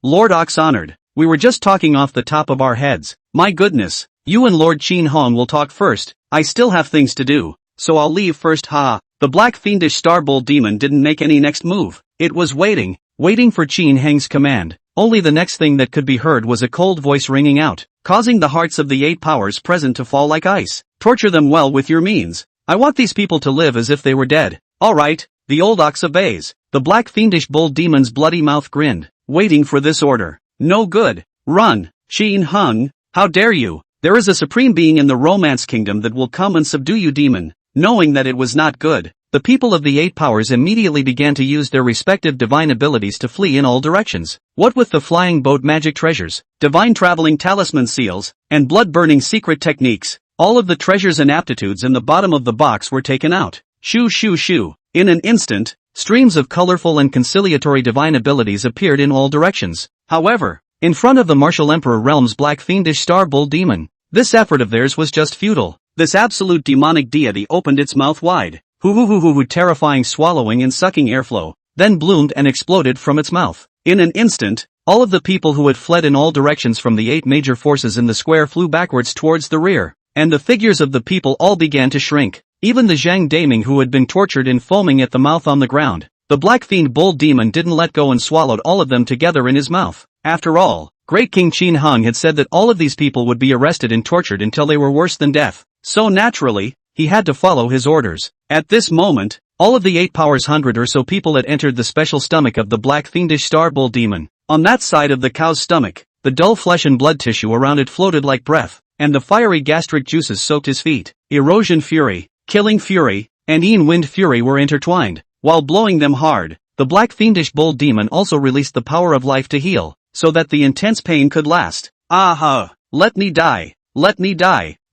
Lord Ox Honored. We were just talking off the top of our heads. My goodness. You and Lord Qin Hong will talk first. I still have things to do, so I'll leave first. The black fiendish star bull demon didn't make any next move. It was waiting for Qin Hang's command. Only the next thing that could be heard was a cold voice ringing out, causing the hearts of the 8 powers present to fall like ice. Torture them well with your means. I want these people to live as if they were dead. Alright, the old ox obeys. The black fiendish bull demon's bloody mouth grinned, waiting for this order. No good. Run, Qin Hung. How dare you? There is a supreme being in the romance kingdom that will come and subdue you, demon. Knowing that it was not good, the people of the 8 powers immediately began to use their respective divine abilities to flee in all directions. What with the flying boat magic treasures, divine traveling talisman seals, and blood-burning secret techniques, all of the treasures and aptitudes in the bottom of the box were taken out. Shoo. In an instant, streams of colorful and conciliatory divine abilities appeared in all directions. However, in front of the martial emperor realm's black fiendish star bull demon, this effort of theirs was just futile. This absolute demonic deity opened its mouth wide, terrifying swallowing and sucking airflow, then bloomed and exploded from its mouth. In an instant, all of the people who had fled in all directions from the 8 major forces in the square flew backwards towards the rear, and the figures of the people all began to shrink. Even the Zhang Daming, who had been tortured and foaming at the mouth on the ground. The black fiend bull demon didn't let go and swallowed all of them together in his mouth. After all, Great King Qin Hung had said that all of these people would be arrested and tortured until they were worse than death. So naturally, he had to follow his orders. At this moment, all of the 8 powers 100 or so people had entered the special stomach of the black fiendish star bull demon. On that side of the cow's stomach, the dull flesh and blood tissue around it floated like breath, and the fiery gastric juices soaked his feet. Erosion fury, killing fury, and wind fury were intertwined. While blowing them hard, the black fiendish bull demon also released the power of life to heal, so that the intense pain could last. Let me die.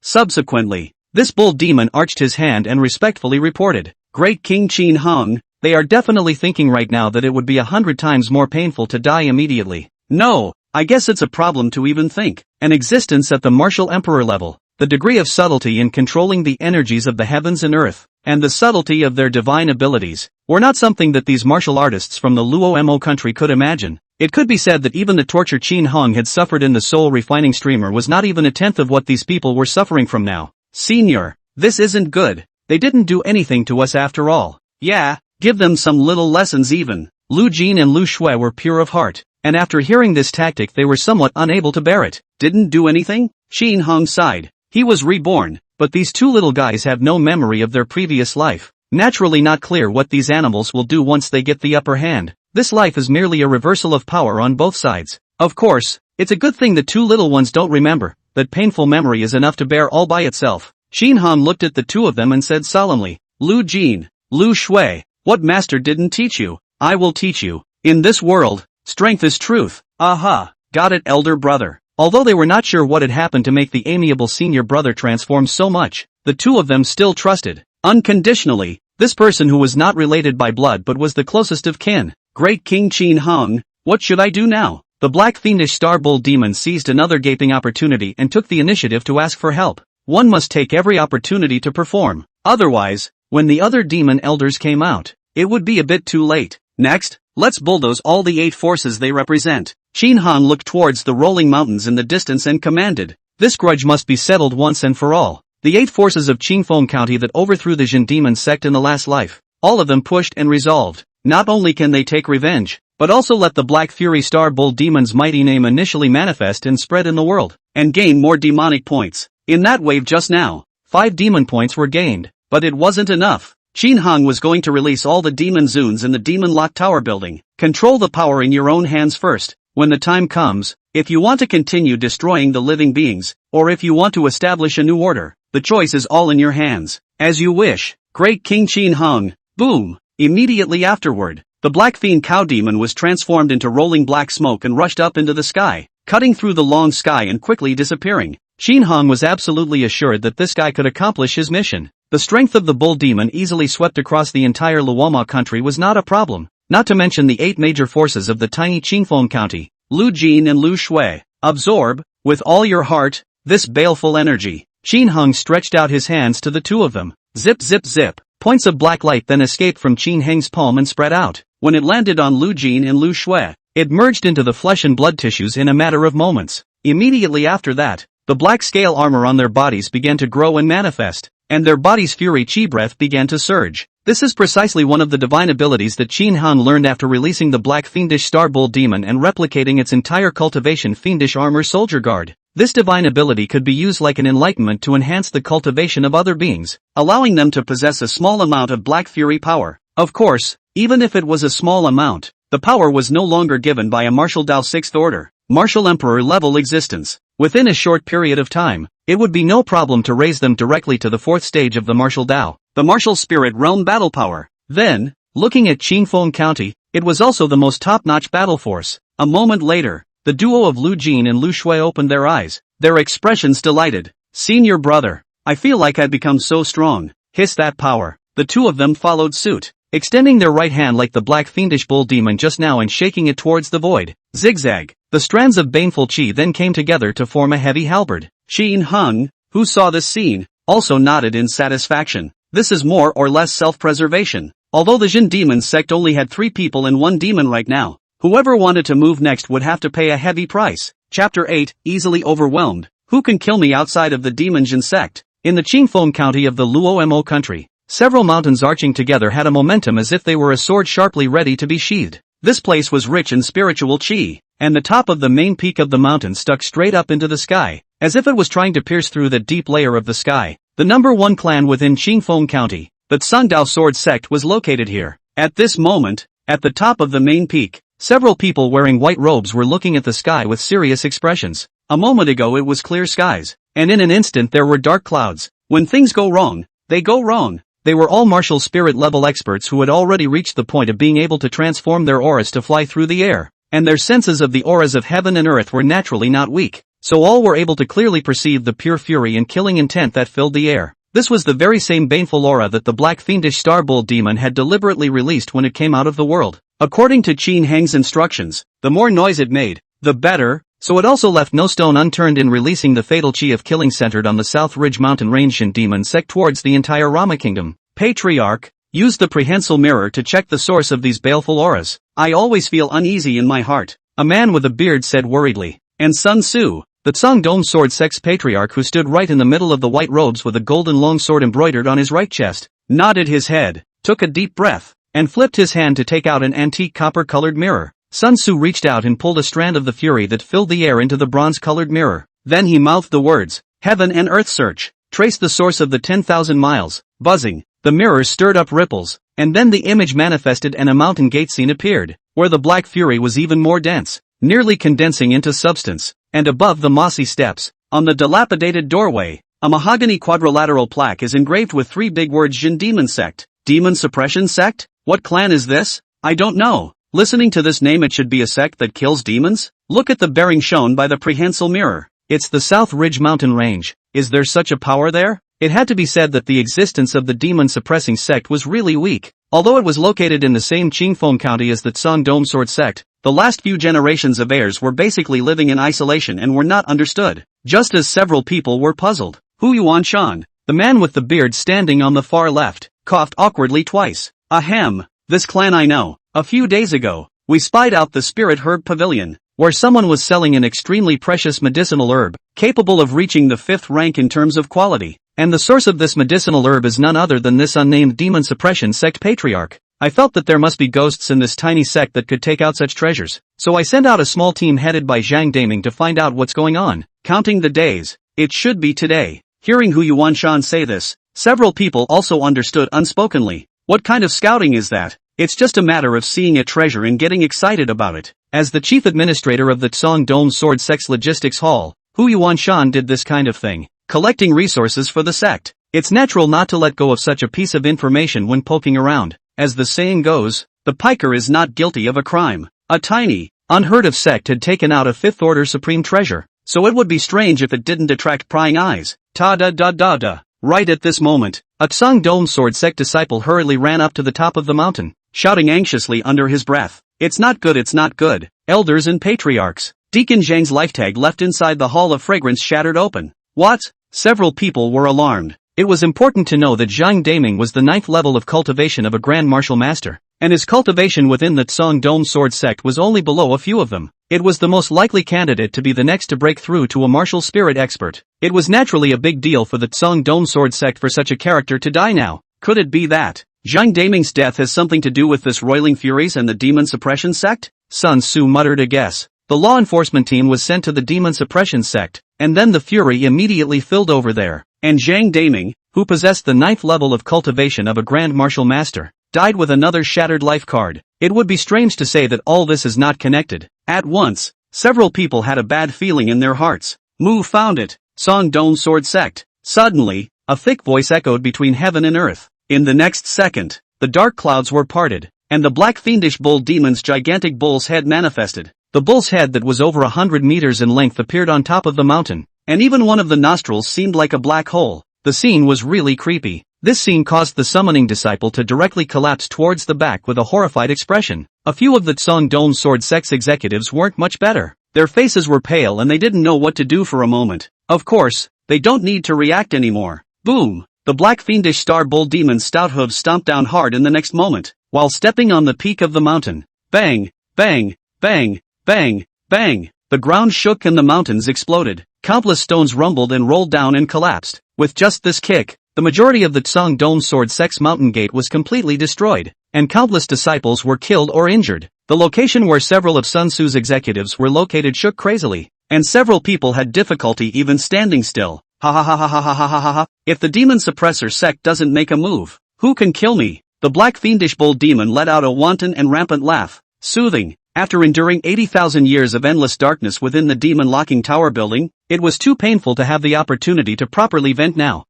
Subsequently, this bull demon arched his hand and respectfully reported, Great King Qin Hung, they are definitely thinking right now that it would be 100 times more painful to die immediately. No, I guess it's a problem to even think. An existence at the martial emperor level, the degree of subtlety in controlling the energies of the heavens and earth, and the subtlety of their divine abilities were not something that these martial artists from the Luo country could imagine. It could be said that even the torture Qin Hong had suffered in the soul refining streamer was not even a tenth of what these people were suffering from now. Senior, this isn't good. They didn't do anything to us after all. Yeah, give them some little lessons even. Lu Jin and Lu Shui were pure of heart, and after hearing this tactic they were somewhat unable to bear it. Didn't do anything? Qin Hong sighed. He was reborn, but these two little guys have no memory of their previous life. Naturally not clear what these animals will do once they get the upper hand. This life is merely a reversal of power on both sides. Of course, it's a good thing the two little ones don't remember. That painful memory is enough to bear all by itself. Qin Hong looked at the two of them and said solemnly, Lu Jin, Lu Shui, what master didn't teach you, I will teach you. In this world, strength is truth. Aha, got it, elder brother. Although they were not sure what had happened to make the amiable senior brother transform so much, the two of them still trusted, unconditionally, this person who was not related by blood but was the closest of kin. Great King Qin Hong, what should I do now? The black fiendish star bull demon seized another gaping opportunity and took the initiative to ask for help. One must take every opportunity to perform. Otherwise, when the other demon elders came out, it would be a bit too late. Next, let's bulldoze all the 8 forces they represent. Qin Hong looked towards the rolling mountains in the distance and commanded, this grudge must be settled once and for all. The 8 forces of Qingfeng County that overthrew the Jin demon sect in the last life, all of them pushed and resolved. Not only can they take revenge, but also let the Black Fury Star Bull Demon's mighty name initially manifest and spread in the world, and gain more demonic points. In that wave just now, 5 demon points were gained, but it wasn't enough. Qin Hong was going to release all the demon zoons in the Demon Lock Tower building. Control the power in your own hands first. When the time comes, if you want to continue destroying the living beings, or if you want to establish a new order, the choice is all in your hands. As you wish, Great King Qin Hong. Boom! Immediately afterward, the Black Fiend Cow Demon was transformed into rolling black smoke and rushed up into the sky, cutting through the long sky and quickly disappearing. Qin Hong was absolutely assured that this guy could accomplish his mission. The strength of the Bull Demon easily swept across the entire Luoma country was not a problem, not to mention the 8 major forces of the tiny Qingfeng County, Lu Jin and Lu Shui. Absorb, with all your heart, this baleful energy. Qin Hong stretched out his hands to the two of them. Zip zip zip. Points of black light then escaped from Qin Heng's palm and spread out. When it landed on Lu Jin and Lu Shui, it merged into the flesh and blood tissues in a matter of moments. Immediately after that, the black scale armor on their bodies began to grow and manifest, and their body's fury chi breath began to surge. This is precisely one of the divine abilities that Qin Hong learned after releasing the Black Fiendish Star Bull Demon and replicating its entire cultivation Fiendish Armor Soldier Guard. This divine ability could be used like an enlightenment to enhance the cultivation of other beings, allowing them to possess a small amount of Black Fury power. Of course, even if it was a small amount, the power was no longer given by a martial Dao 6th order, martial emperor level existence. Within a short period of time, it would be no problem to raise them directly to the 4th stage of the martial Dao, the martial spirit realm battle power. Then, looking at Qingfeng County, it was also the most top-notch battle force. A moment later, the duo of Lu Jin and Lu Shui opened their eyes, their expressions delighted. Senior brother, I feel like I've become so strong. Hiss that power. The two of them followed suit, extending their right hand like the black fiendish bull demon just now and shaking it towards the void. Zigzag. The strands of baneful chi then came together to form a heavy halberd. Qin Hong, who saw this scene, also nodded in satisfaction. This is more or less self-preservation. Although the Jin demon sect only had 3 people and 1 demon right now, whoever wanted to move next would have to pay a heavy price. Chapter 8, Easily Overwhelmed. Who can kill me outside of the demon Jin sect? In the Qingfeng County of the Luo country, several mountains arching together had a momentum as if they were a sword sharply ready to be sheathed. This place was rich in spiritual chi, and the top of the main peak of the mountain stuck straight up into the sky, as if it was trying to pierce through the deep layer of the sky. The number 1 clan within Qingfeng County, the Sungdao Sword Sect, was located here. At this moment, at the top of the main peak, several people wearing white robes were looking at the sky with serious expressions. A moment ago it was clear skies, and in an instant there were dark clouds. When things go wrong, they go wrong. They were all martial spirit level experts who had already reached the point of being able to transform their auras to fly through the air, and their senses of the auras of heaven and earth were naturally not weak, so all were able to clearly perceive the pure fury and killing intent that filled the air. This was the very same baneful aura that the Black Fiendish Star Bull Demon had deliberately released when it came out of the world. According to Qin Heng's instructions, the more noise it made, the better, so it also left no stone unturned in releasing the fatal chi of killing centered on the South Ridge Mountain Range Jin demon sect towards the entire Rama Kingdom. Patriarch, use the prehensile mirror to check the source of these baleful auras. I always feel uneasy in my heart, a man with a beard said worriedly. And Sun Tzu, the Tsang sword sect's patriarch who stood right in the middle of the white robes with a golden longsword embroidered on his right chest, nodded his head, took a deep breath, and flipped his hand to take out an antique copper-colored mirror. Sun Tzu reached out and pulled a strand of the fury that filled the air into the bronze-colored mirror. Then he mouthed the words, "Heaven and earth search. Trace the source of the 10,000 miles." Buzzing, the mirror stirred up ripples, and then the image manifested and a mountain gate scene appeared, where the black fury was even more dense, nearly condensing into substance. And above the mossy steps, on the dilapidated doorway, a mahogany quadrilateral plaque is engraved with 3 big words: Jin Demon Sect. Demon Suppression Sect? What clan is this? I don't know. Listening to this name, it should be a sect that kills demons? Look at the bearing shown by the prehensile mirror. It's the South Ridge mountain range. Is there such a power there? It had to be said that the existence of the demon-suppressing sect was really weak. Although it was located in the same Qingfeng County as the Tsang sword sect, the last few generations of heirs were basically living in isolation and were not understood, just as several people were puzzled. Hu Yuanshan, the man with the beard standing on the far left, coughed awkwardly twice. Ahem, this clan I know. A few days ago, we spied out the Spirit Herb Pavilion, where someone was selling an extremely precious medicinal herb, capable of reaching the 5th rank in terms of quality. And the source of this medicinal herb is none other than this unnamed demon suppression sect patriarch. I felt that there must be ghosts in this tiny sect that could take out such treasures, so I sent out a small team headed by Zhang Daming to find out what's going on. Counting the days, it should be today. Hearing Hu Yuanshan say this, several people also understood unspokenly. What kind of scouting is that? It's just a matter of seeing a treasure and getting excited about it. As the chief administrator of the Tsang sword sect's logistics hall, Hu Yuanshan did this kind of thing, collecting resources for the sect. It's natural not to let go of such a piece of information when poking around. As the saying goes, the piker is not guilty of a crime. A tiny, unheard-of sect had taken out a 5th-order supreme treasure, so it would be strange if it didn't attract prying eyes. Ta-da-da-da-da. Right at this moment, a Tsang sword sect disciple hurriedly ran up to the top of the mountain, shouting anxiously under his breath, "It's not good, it's not good. Elders and patriarchs." Deacon Zhang's life tag left inside the Hall of Fragrance shattered open. What? Several people were alarmed. It was important to know that Zhang Daming was the 9th level of cultivation of a Grand Martial Master, and his cultivation within the Tsang sword sect was only below a few of them. It was the most likely candidate to be the next to break through to a martial spirit expert. It was naturally a big deal for the Tsang sword sect for such a character to die now. Could it be that Zhang Daming's death has something to do with this roiling furies and the demon suppression sect? Sun Tzu muttered a guess. The law enforcement team was sent to the demon suppression sect, and then the fury immediately filled over there. And Zhang Daming, who possessed the 9th level of cultivation of a Grand Martial Master, died with another shattered life card. It would be strange to say that all this is not connected. At once, several people had a bad feeling in their hearts. Mu found it. Tsang sword sect. Suddenly, a thick voice echoed between heaven and earth. In the next second, the dark clouds were parted, and the black fiendish bull demon's gigantic bull's head manifested. The bull's head that was over 100 meters in length appeared on top of the mountain, and even one of the nostrils seemed like a black hole. The scene was really creepy. This scene caused the summoning disciple to directly collapse towards the back with a horrified expression. A few of the Tsang sword sect's executives weren't much better. Their faces were pale and they didn't know what to do for a moment. Of course, they don't need to react anymore. Boom! The black fiendish star bull demon's stout hooves stomped down hard in the next moment, while stepping on the peak of the mountain. Bang! Bang! Bang! Bang! Bang! The ground shook and the mountains exploded. Countless stones rumbled and rolled down and collapsed. With just this kick, the majority of the Tsang sword sect's mountain gate was completely destroyed, and countless disciples were killed or injured. The location where several of Sun Tzu's executives were located shook crazily, and several people had difficulty even standing still. Ha ha ha ha ha ha ha ha ha ha. If the demon suppressor sect doesn't make a move, who can kill me? The black fiendish bull demon let out a wanton and rampant laugh. Soothing. After enduring 80,000 years of endless darkness within the demon locking tower building, it was too painful to have the opportunity to properly vent now.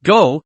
Go!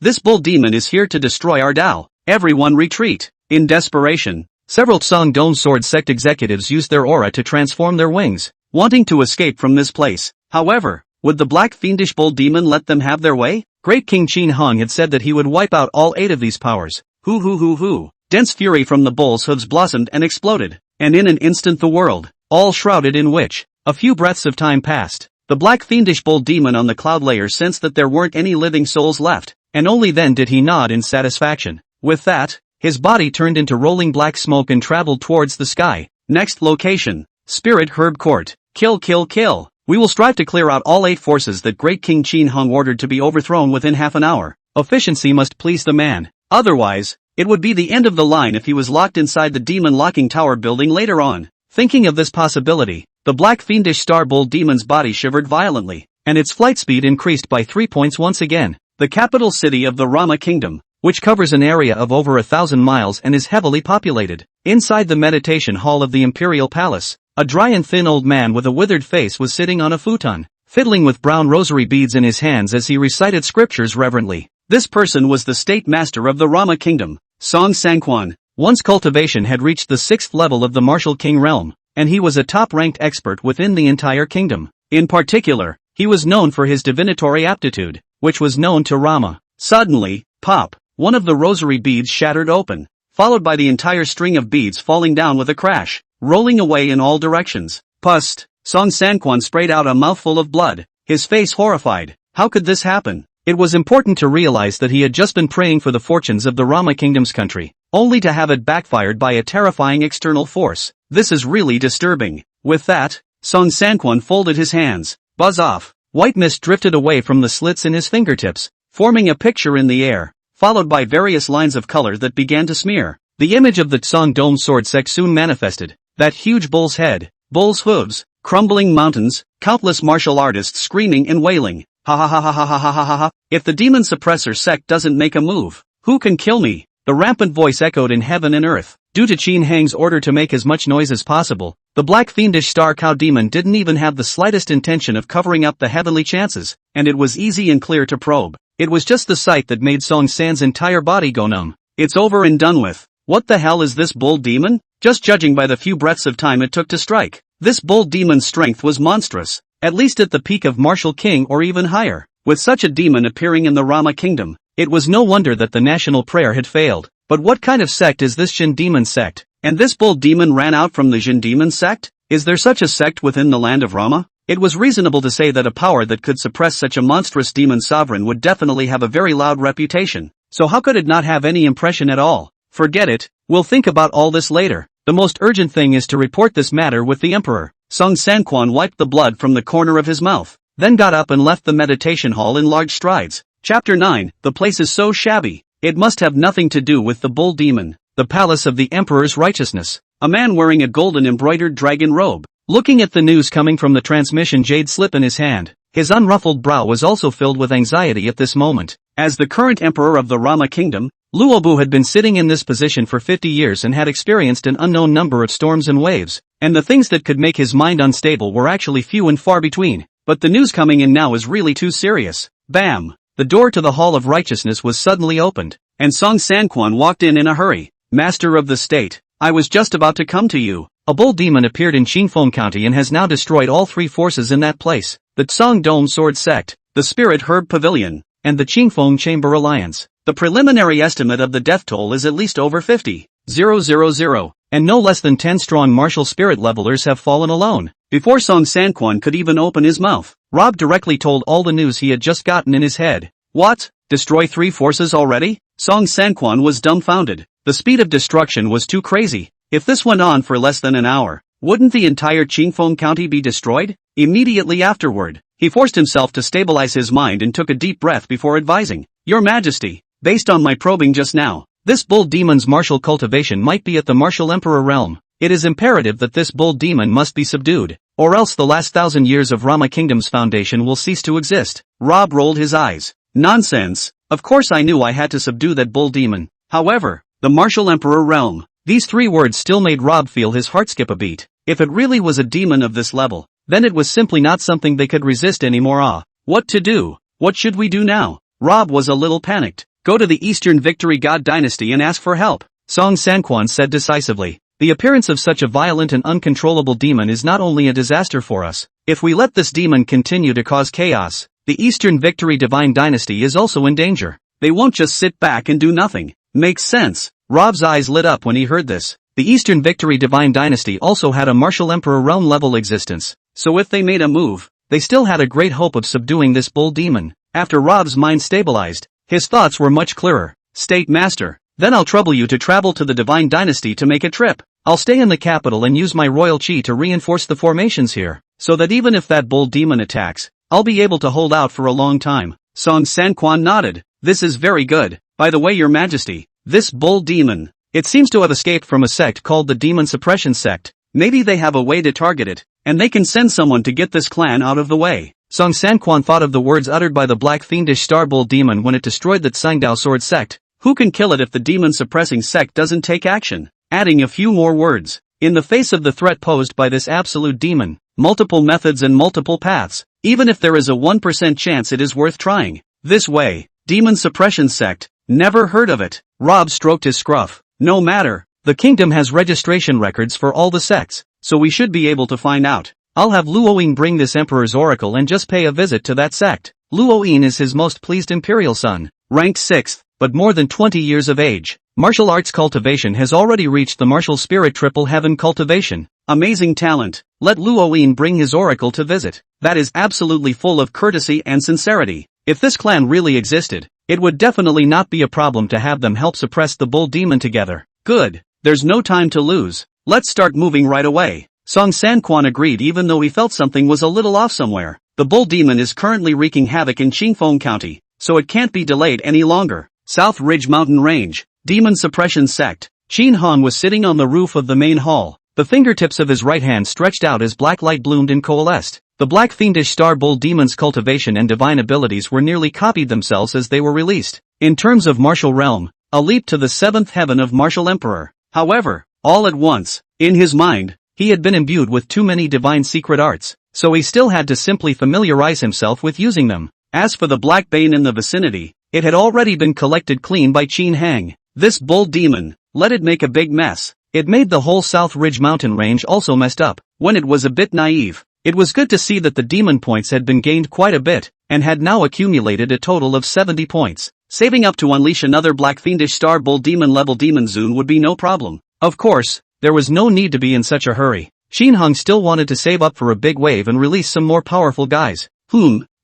This bull demon is here to destroy our Tao. Everyone retreat. In desperation, several Tsang sword sect executives used their aura to transform their wings, wanting to escape from this place. However, would the black fiendish bull demon let them have their way? Great King Qin Hung had said that he would wipe out all 8 of these powers. Hoo. Dense fury from the bull's hooves blossomed and exploded, and in an instant the world, all shrouded in which, a few breaths of time passed. The black fiendish bull demon on the cloud layer sensed that there weren't any living souls left, and only then did he nod in satisfaction. With that, his body turned into rolling black smoke and traveled towards the sky. Next location. Spirit Herb Court. Kill kill kill. We will strive to clear out all 8 forces that Great King Qin Hung ordered to be overthrown within half an hour. Efficiency must please the man. Otherwise, it would be the end of the line if he was locked inside the demon locking tower building later on. Thinking of this possibility, the black fiendish star bull demon's body shivered violently, and its flight speed increased by 3 points once again. The capital city of the Rama Kingdom, which covers an area of over 1,000 miles and is heavily populated. Inside the meditation hall of the imperial palace, a dry and thin old man with a withered face was sitting on a futon, fiddling with brown rosary beads in his hands as he recited scriptures reverently. This person was the state master of the Rama Kingdom, Song Sanquan. One's cultivation had reached the 6th level of the martial king realm, and he was a top-ranked expert within the entire kingdom. In particular, he was known for his divinatory aptitude, which was known to Rama. Suddenly, pop, one of the rosary beads shattered open, followed by the entire string of beads falling down with a crash, rolling away in all directions. Pust, Song Sanquan sprayed out a mouthful of blood, his face horrified. How could this happen? It was important to realize that he had just been praying for the fortunes of the Rama Kingdom's country, only to have it backfired by a terrifying external force. This is really disturbing. With that, Song Sanquan folded his hands. Buzz off. White mist drifted away from the slits in his fingertips, forming a picture in the air, followed by various lines of color that began to smear. The image of the Tsong Dome sword sect soon manifested. That huge bull's head, bull's hooves, crumbling mountains, countless martial artists screaming and wailing. Ha ha ha ha ha ha ha ha ha ha. If the demon suppressor sect doesn't make a move, who can kill me? The rampant voice echoed in heaven and earth. Due to Qin Hang's order to make as much noise as possible, the black fiendish star cow demon didn't even have the slightest intention of covering up the heavenly chances, and it was easy and clear to probe. It was just the sight that made Song San's entire body go numb. It's over and done with. What the hell is this bull demon? Just judging by the few breaths of time it took to strike, this bull demon's strength was monstrous, at least at the peak of martial king or even higher. With such a demon appearing in the Rama Kingdom, it was no wonder that the national prayer had failed. But what kind of sect is this Jin demon sect? And this bull demon ran out from the Jin demon sect? Is there such a sect within the land of Rama? It was reasonable to say that a power that could suppress such a monstrous demon sovereign would definitely have a very loud reputation. So how could it not have any impression at all? Forget it, we'll think about all this later. The most urgent thing is to report this matter with the emperor. Song Sanquan wiped the blood from the corner of his mouth, then got up and left the meditation hall in large strides. Chapter 9, the place is so shabby. It must have nothing to do with the bull demon. The palace of the emperor's righteousness. A man wearing a golden embroidered dragon robe, looking at the news coming from the transmission jade slip in his hand. His unruffled brow was also filled with anxiety at this moment. As the current emperor of the Rama Kingdom, Luobu had been sitting in this position for 50 years and had experienced an unknown number of storms and waves, and the things that could make his mind unstable were actually few and far between. But the news coming in now is really too serious. Bam! The door to the Hall of Righteousness was suddenly opened, and Song Sanquan walked in a hurry. Master of the state, I was just about to come to you. A bull demon appeared in Qingfeng County and has now destroyed all 3 forces in that place. The Tsong Dome Sword Sect, the Spirit Herb Pavilion, and the Qingfeng Chamber Alliance. The preliminary estimate of the death toll is at least over 50,000, and no less than 10 strong martial spirit levelers have fallen alone. Before Song Sanquan could even open his mouth, Rob directly told all the news he had just gotten in his head. What? Destroy 3 forces already? Song Sanquan was dumbfounded. The speed of destruction was too crazy. If this went on for less than an hour, wouldn't the entire Qingfeng County be destroyed? Immediately afterward, he forced himself to stabilize his mind and took a deep breath before advising, Your Majesty, based on my probing just now, this bull demon's martial cultivation might be at the martial emperor realm. It is imperative that this bull demon must be subdued, or else the last 1,000 years of Rama Kingdom's foundation will cease to exist. Rob rolled his eyes. Nonsense. Of course I knew I had to subdue that bull demon. However, the martial emperor realm. These 3 words still made Rob feel his heart skip a beat. If it really was a demon of this level, then it was simply not something they could resist anymore. What to do? What should we do now? Rob was a little panicked. Go to the Eastern Victory God Dynasty and ask for help, Song Sanquan said decisively. The appearance of such a violent and uncontrollable demon is not only a disaster for us. If we let this demon continue to cause chaos, the Eastern Victory Divine Dynasty is also in danger. They won't just sit back and do nothing. Makes sense. Rob's eyes lit up when he heard this. The Eastern Victory Divine Dynasty also had a martial emperor realm level existence, so if they made a move, they still had a great hope of subduing this bull demon. After Rob's mind stabilized, His thoughts were much clearer. State Master. Then I'll trouble you to travel to the Divine Dynasty to make a trip. I'll stay in the capital and use my royal chi to reinforce the formations here, so that even if that bull demon attacks, I'll be able to hold out for a long time. Song Sanquan nodded. This is very good. By the way, Your Majesty, this bull demon, it seems to have escaped from a sect called the Demon Suppression Sect. Maybe they have a way to target it, and they can send someone to get this clan out of the way. Song Sanquan thought of the words uttered by the black fiendish star bull demon when it destroyed that Sangdao sword sect. Who can kill it if the demon suppressing sect doesn't take action? Adding a few more words. In the face of the threat posed by this absolute demon, multiple methods and multiple paths. Even if there is a 1% chance, it is worth trying. This way. Demon suppression sect. Never heard of it. Rob stroked his scruff. No matter. The kingdom has registration records for all the sects, so we should be able to find out. I'll have Luoyin bring this emperor's oracle and just pay a visit to that sect. Luoyin is his most pleased imperial son, ranked 6th, but more than 20 years of age. Martial arts cultivation has already reached the martial spirit triple heaven cultivation. Amazing talent. Let Luoyin bring his oracle to visit. That is absolutely full of courtesy and sincerity. If this clan really existed, it would definitely not be a problem to have them help suppress the bull demon together. Good. There's no time to lose. Let's start moving right away. Song Sanquan agreed even though he felt something was a little off somewhere. The bull demon is currently wreaking havoc in Qingfeng County, so it can't be delayed any longer. South Ridge Mountain Range. Demon Suppression Sect. Qin Han was sitting on the roof of the main hall. The fingertips of his right hand stretched out as black light bloomed and coalesced. The black fiendish star bull demon's cultivation and divine abilities were nearly copied themselves as they were released. In terms of martial realm, a leap to the 7th heaven of martial emperor. However, all at once, in his mind, he had been imbued with too many divine secret arts, so he still had to simply familiarize himself with using them. As for the black bane in the vicinity, it had already been collected clean by Qin Hang. This bull demon, let it make a big mess. It made the whole South Ridge mountain range also messed up. When it was a bit naive, it was good to see that the demon points had been gained quite a bit, and had now accumulated a total of 70 points. Saving up to unleash another black fiendish star bull demon level demon zone would be no problem. Of course, there was no need to be in such a hurry. Qin Hung still wanted to save up for a big wave and release some more powerful guys.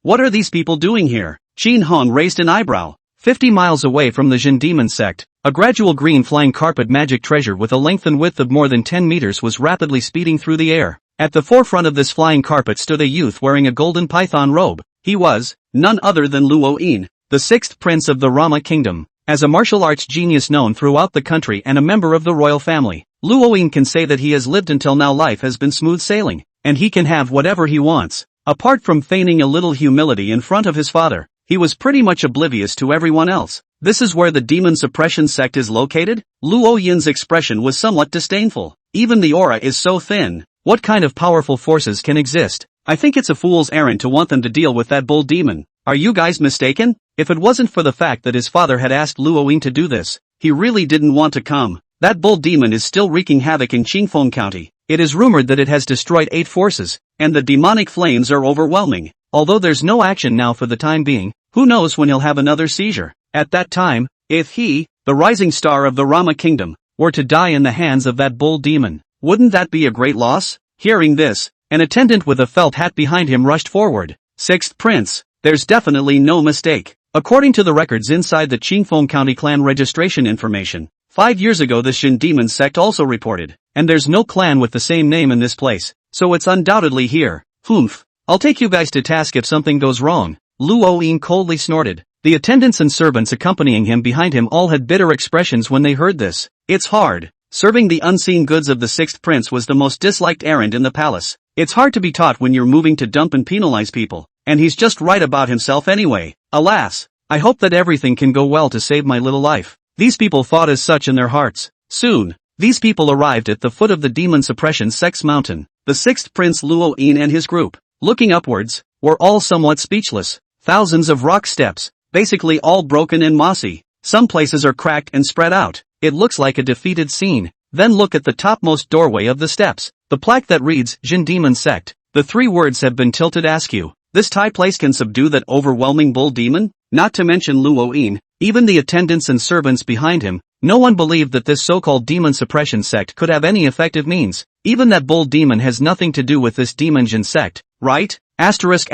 What are these people doing here? Qin Hung raised an eyebrow. 50 miles away from the Jin Demon sect, a gradual green flying carpet magic treasure with a length and width of more than 10 meters was rapidly speeding through the air. At the forefront of this flying carpet stood a youth wearing a golden python robe. He was none other than Luoyin, the 6th prince of the Rama kingdom. As a martial arts genius known throughout the country and a member of the royal family, Luoyin can say that he has lived until now. Life has been smooth sailing, and he can have whatever he wants. Apart from feigning a little humility in front of his father, he was pretty much oblivious to everyone else. This is where the demon suppression sect is located? Luoyin's expression was somewhat disdainful. Even the aura is so thin. What kind of powerful forces can exist? I think it's a fool's errand to want them to deal with that bull demon. Are you guys mistaken? If it wasn't for the fact that his father had asked Luoyin to do this, he really didn't want to come. That bull demon is still wreaking havoc in Qingfeng County. It is rumored that it has destroyed 8 forces, and the demonic flames are overwhelming. Although there's no action now for the time being, who knows when he'll have another seizure. At that time, if he, the rising star of the Rama kingdom, were to die in the hands of that bull demon, wouldn't that be a great loss? Hearing this, an attendant with a felt hat behind him rushed forward. 6th Prince, there's definitely no mistake. According to the records inside the Qingfeng County clan registration information, 5 years ago the Shin Demon sect also reported, and there's no clan with the same name in this place, so it's undoubtedly here. I'll take you guys to task if something goes wrong. Luoyin coldly snorted. The attendants and servants accompanying him behind him all had bitter expressions when they heard this. It's hard. Serving the unseen goods of the 6th prince was the most disliked errand in the palace. It's hard to be taught when you're moving to dump and penalize people, and he's just right about himself anyway. Alas, I hope that everything can go well to save my little life. These people thought as such in their hearts. Soon, these people arrived at the foot of the demon suppression sect's mountain. The 6th prince Luoyin and his group, looking upwards, were all somewhat speechless. Thousands of rock steps, basically all broken and mossy. Some places are cracked and spread out. It looks like a defeated scene. Then look at the topmost doorway of the steps. The plaque that reads, Jin Demon Sect. The 3 words have been tilted askew. This Thai place can subdue that overwhelming bull demon? Not to mention Luoyin, even the attendants and servants behind him. No one believed that this so-called demon suppression sect could have any effective means. Even that bull demon has nothing to do with this demon Jin sect, right? Asterisk.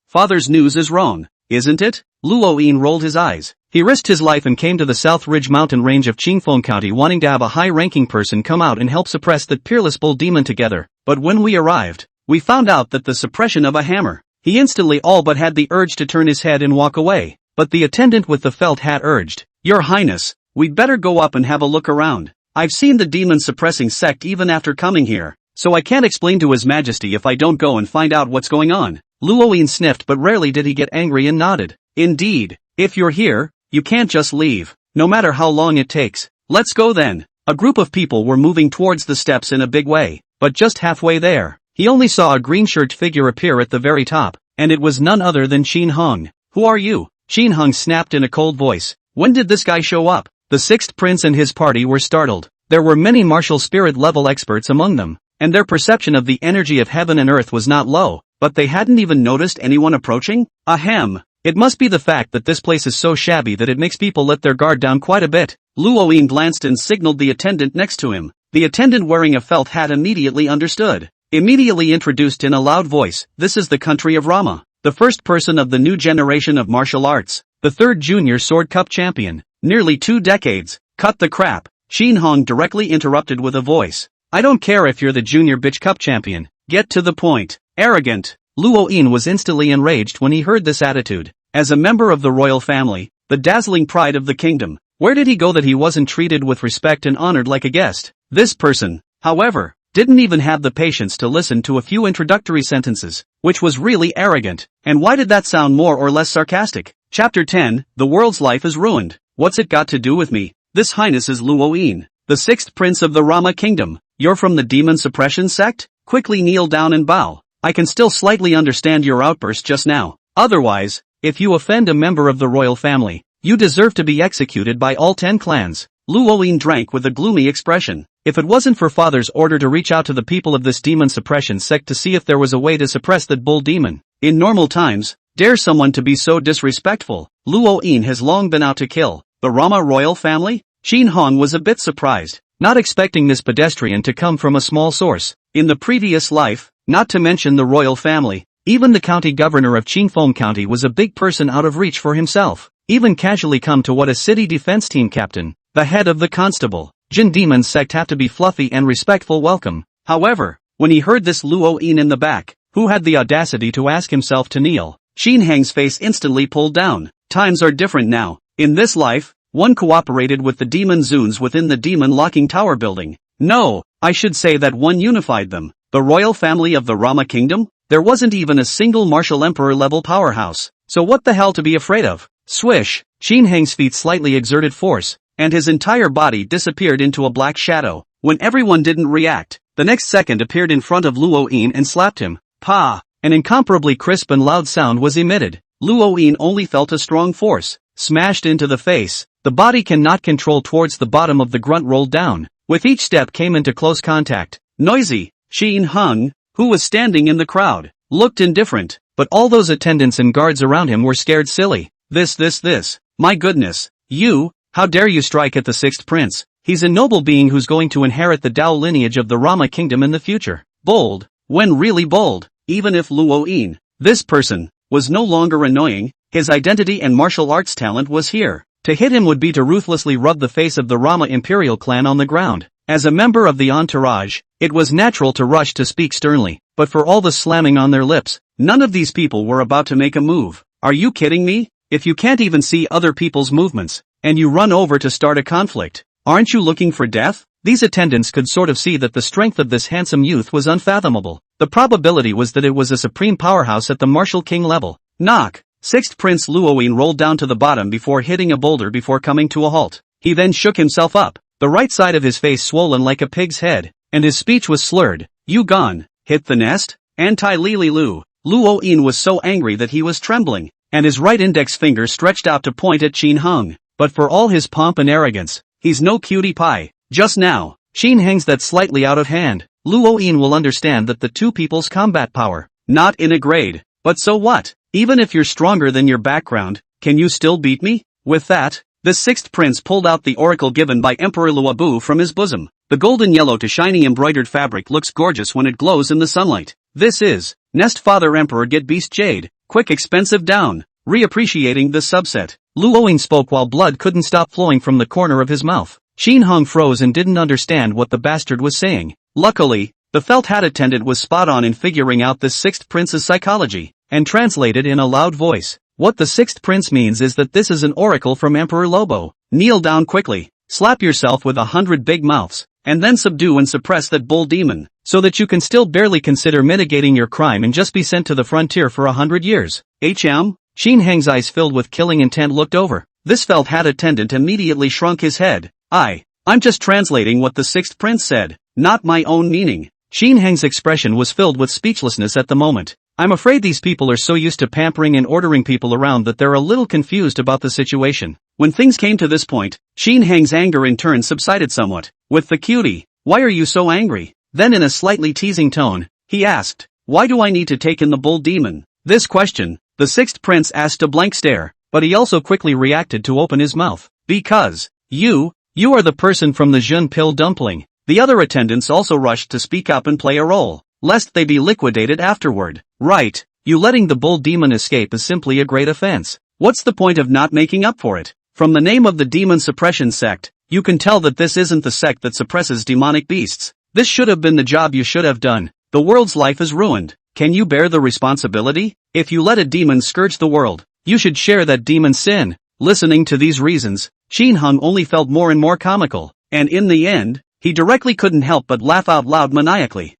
Father's news is wrong. isn't it? Luo Yin rolled his eyes. He risked his life and came to the South Ridge mountain range of Qingfeng County wanting to have a high-ranking person come out and help suppress that peerless bull demon together. But when we arrived, we found out that the suppression of a hammer. He instantly all but had the urge to turn his head and walk away. But the attendant with the felt hat urged, "Your Highness, we'd better go up and have a look around. I've seen the demon-suppressing sect even after coming here, so I can't explain to His Majesty if I don't go and find out what's going on." Luo Yin sniffed, but rarely did he get angry and nodded. "Indeed, if you're here, you can't just leave, no matter how long it takes. Let's go then." A group of people were moving towards the steps in a big way, but just halfway there, he only saw a green-shirted figure appear at the very top, and it was none other than Qin Heng. "Who are you?" Qin Heng snapped in a cold voice. "When did this guy show up?" The sixth prince and his party were startled. There were many martial spirit level experts among them, and their perception of the energy of heaven and earth was not low, but they hadn't even noticed anyone approaching? Ahem. It must be the fact that this place is so shabby that it makes people let their guard down quite a bit. Luo Yin glanced and signaled the attendant next to him. The attendant wearing a felt hat immediately understood. Immediately introduced in a loud voice, "This is the country of Rama, the first person of the new generation of martial arts, the third junior sword cup champion, nearly 2 decades. Cut the crap." Qin Heng directly interrupted with a voice. "I don't care if you're the junior bitch cup champion. Get to the point. Arrogant." Luo Yin was instantly enraged when he heard this attitude. As a member of the royal family, the dazzling pride of the kingdom, where did he go that he wasn't treated with respect and honored like a guest? This person, however, didn't even have the patience to listen to a few introductory sentences, which was really arrogant. And why did that sound more or less sarcastic? Chapter 10, The world's life is ruined. What's it got to do with me? This Highness is Luo Yin, the sixth prince of the Rama kingdom. You're from the demon suppression sect? Quickly kneel down and bow. I can still slightly understand your outburst just now. Otherwise, if you offend a member of the royal family, you deserve to be executed by all 10 clans. Luo Yin drank with a gloomy expression. If it wasn't for Father's order to reach out to the people of this demon suppression sect to see if there was a way to suppress that bull demon, in normal times, dare someone to be so disrespectful? Luo Yin has long been out to kill the Rama royal family? Qin Heng was a bit surprised, not expecting this pedestrian to come from a small source. In the previous life, not to mention the royal family, even the county governor of Qingfeng County was a big person out of reach for himself. Even casually come to what a city defense team captain, the head of the constable, Jin demon sect have to be fluffy and respectful welcome. However, when he heard this Luo Yin in the back, who had the audacity to ask himself to kneel, Qin Heng's face instantly pulled down. Times are different now. In this life, one cooperated with the demon zoons within the demon locking tower building. No, I should say that one unified them. The royal family of the Rama kingdom? There wasn't even a single martial emperor level powerhouse. So what the hell to be afraid of? Swish, Qin Heng's feet slightly exerted force, and his entire body disappeared into a black shadow. When everyone didn't react, the next second appeared in front of Luo Yin and slapped him. Pa! An incomparably crisp and loud sound was emitted. Luo Yin only felt a strong force, smashed into the face. The body cannot control towards the bottom of the grunt rolled down. With each step came into close contact. Noisy, Qin Heng, who was standing in the crowd, looked indifferent, but all those attendants and guards around him were scared silly. This. My goodness, you, how dare you strike at the sixth prince? He's a noble being who's going to inherit the Dao lineage of the Rama kingdom in the future. Bold, when really bold, even if Luo Yin, this person, was no longer annoying, his identity and martial arts talent was here. To hit him would be to ruthlessly rub the face of the Rama imperial clan on the ground. As a member of the entourage, it was natural to rush to speak sternly, but for all the slamming on their lips, none of these people were about to make a move. Are you kidding me? If you can't even see other people's movements, and you run over to start a conflict, aren't you looking for death? These attendants could sort of see that the strength of this handsome youth was unfathomable. The probability was that it was a supreme powerhouse at the martial king level. Knock! Sixth Prince Luo Yin rolled down to the bottom before hitting a boulder before coming to a halt. He then shook himself up, the right side of his face swollen like a pig's head, and his speech was slurred. You gone, hit the nest? Anti-Li-Li-Lu. Luo Yin was so angry that he was trembling, and his right index finger stretched out to point at Qin Heng. But for all his pomp and arrogance, he's no cutie pie. Just now, Qin Heng's that slightly out of hand. Luo Yin will understand that the two people's combat power, not in a grade. But so what? Even if you're stronger than your background, can you still beat me? With that, the sixth prince pulled out the oracle given by Emperor Luobu from his bosom. The golden yellow to shiny embroidered fabric looks gorgeous when it glows in the sunlight. This is, Nest Father Emperor get Beast Jade, quick expensive down. reappreciating this subset. Luoying spoke while blood couldn't stop flowing from the corner of his mouth. Shin Hung froze and didn't understand what the bastard was saying. Luckily, the felt hat attendant was spot on in figuring out this sixth prince's psychology, and translated in a loud voice. What the sixth prince means is that this is an oracle from Emperor Lobo. Kneel down quickly, slap yourself with 100 big mouths, and then subdue and suppress that bull demon, so that you can still barely consider mitigating your crime and just be sent to the frontier for 100 years. Shin Heng's eyes filled with killing intent looked over. This felt hat attendant immediately shrunk his head. I'm just translating what the sixth prince said, not my own meaning. Shin Heng's expression was filled with speechlessness at the moment. I'm afraid these people are so used to pampering and ordering people around that they're a little confused about the situation. When things came to this point, Shin Heng's anger in turn subsided somewhat. With the cutie, why are you so angry? Then in a slightly teasing tone, he asked, why do I need to take in the bull demon? This question, the sixth prince asked a blank stare, but he also quickly reacted to open his mouth. Because, you are the person from the Jun pill dumpling. The other attendants also rushed to speak up and play a role, lest they be liquidated afterward. Right, you letting the bull demon escape is simply a great offense. What's the point of not making up for it? From the name of the demon suppression sect, you can tell that this isn't the sect that suppresses demonic beasts. This should have been the job you should have done. The world's life is ruined. Can you bear the responsibility? If you let a demon scourge the world, you should share that demon's sin. Listening to these reasons, Shin Hung only felt more and more comical, and in the end, he directly couldn't help but laugh out loud maniacally.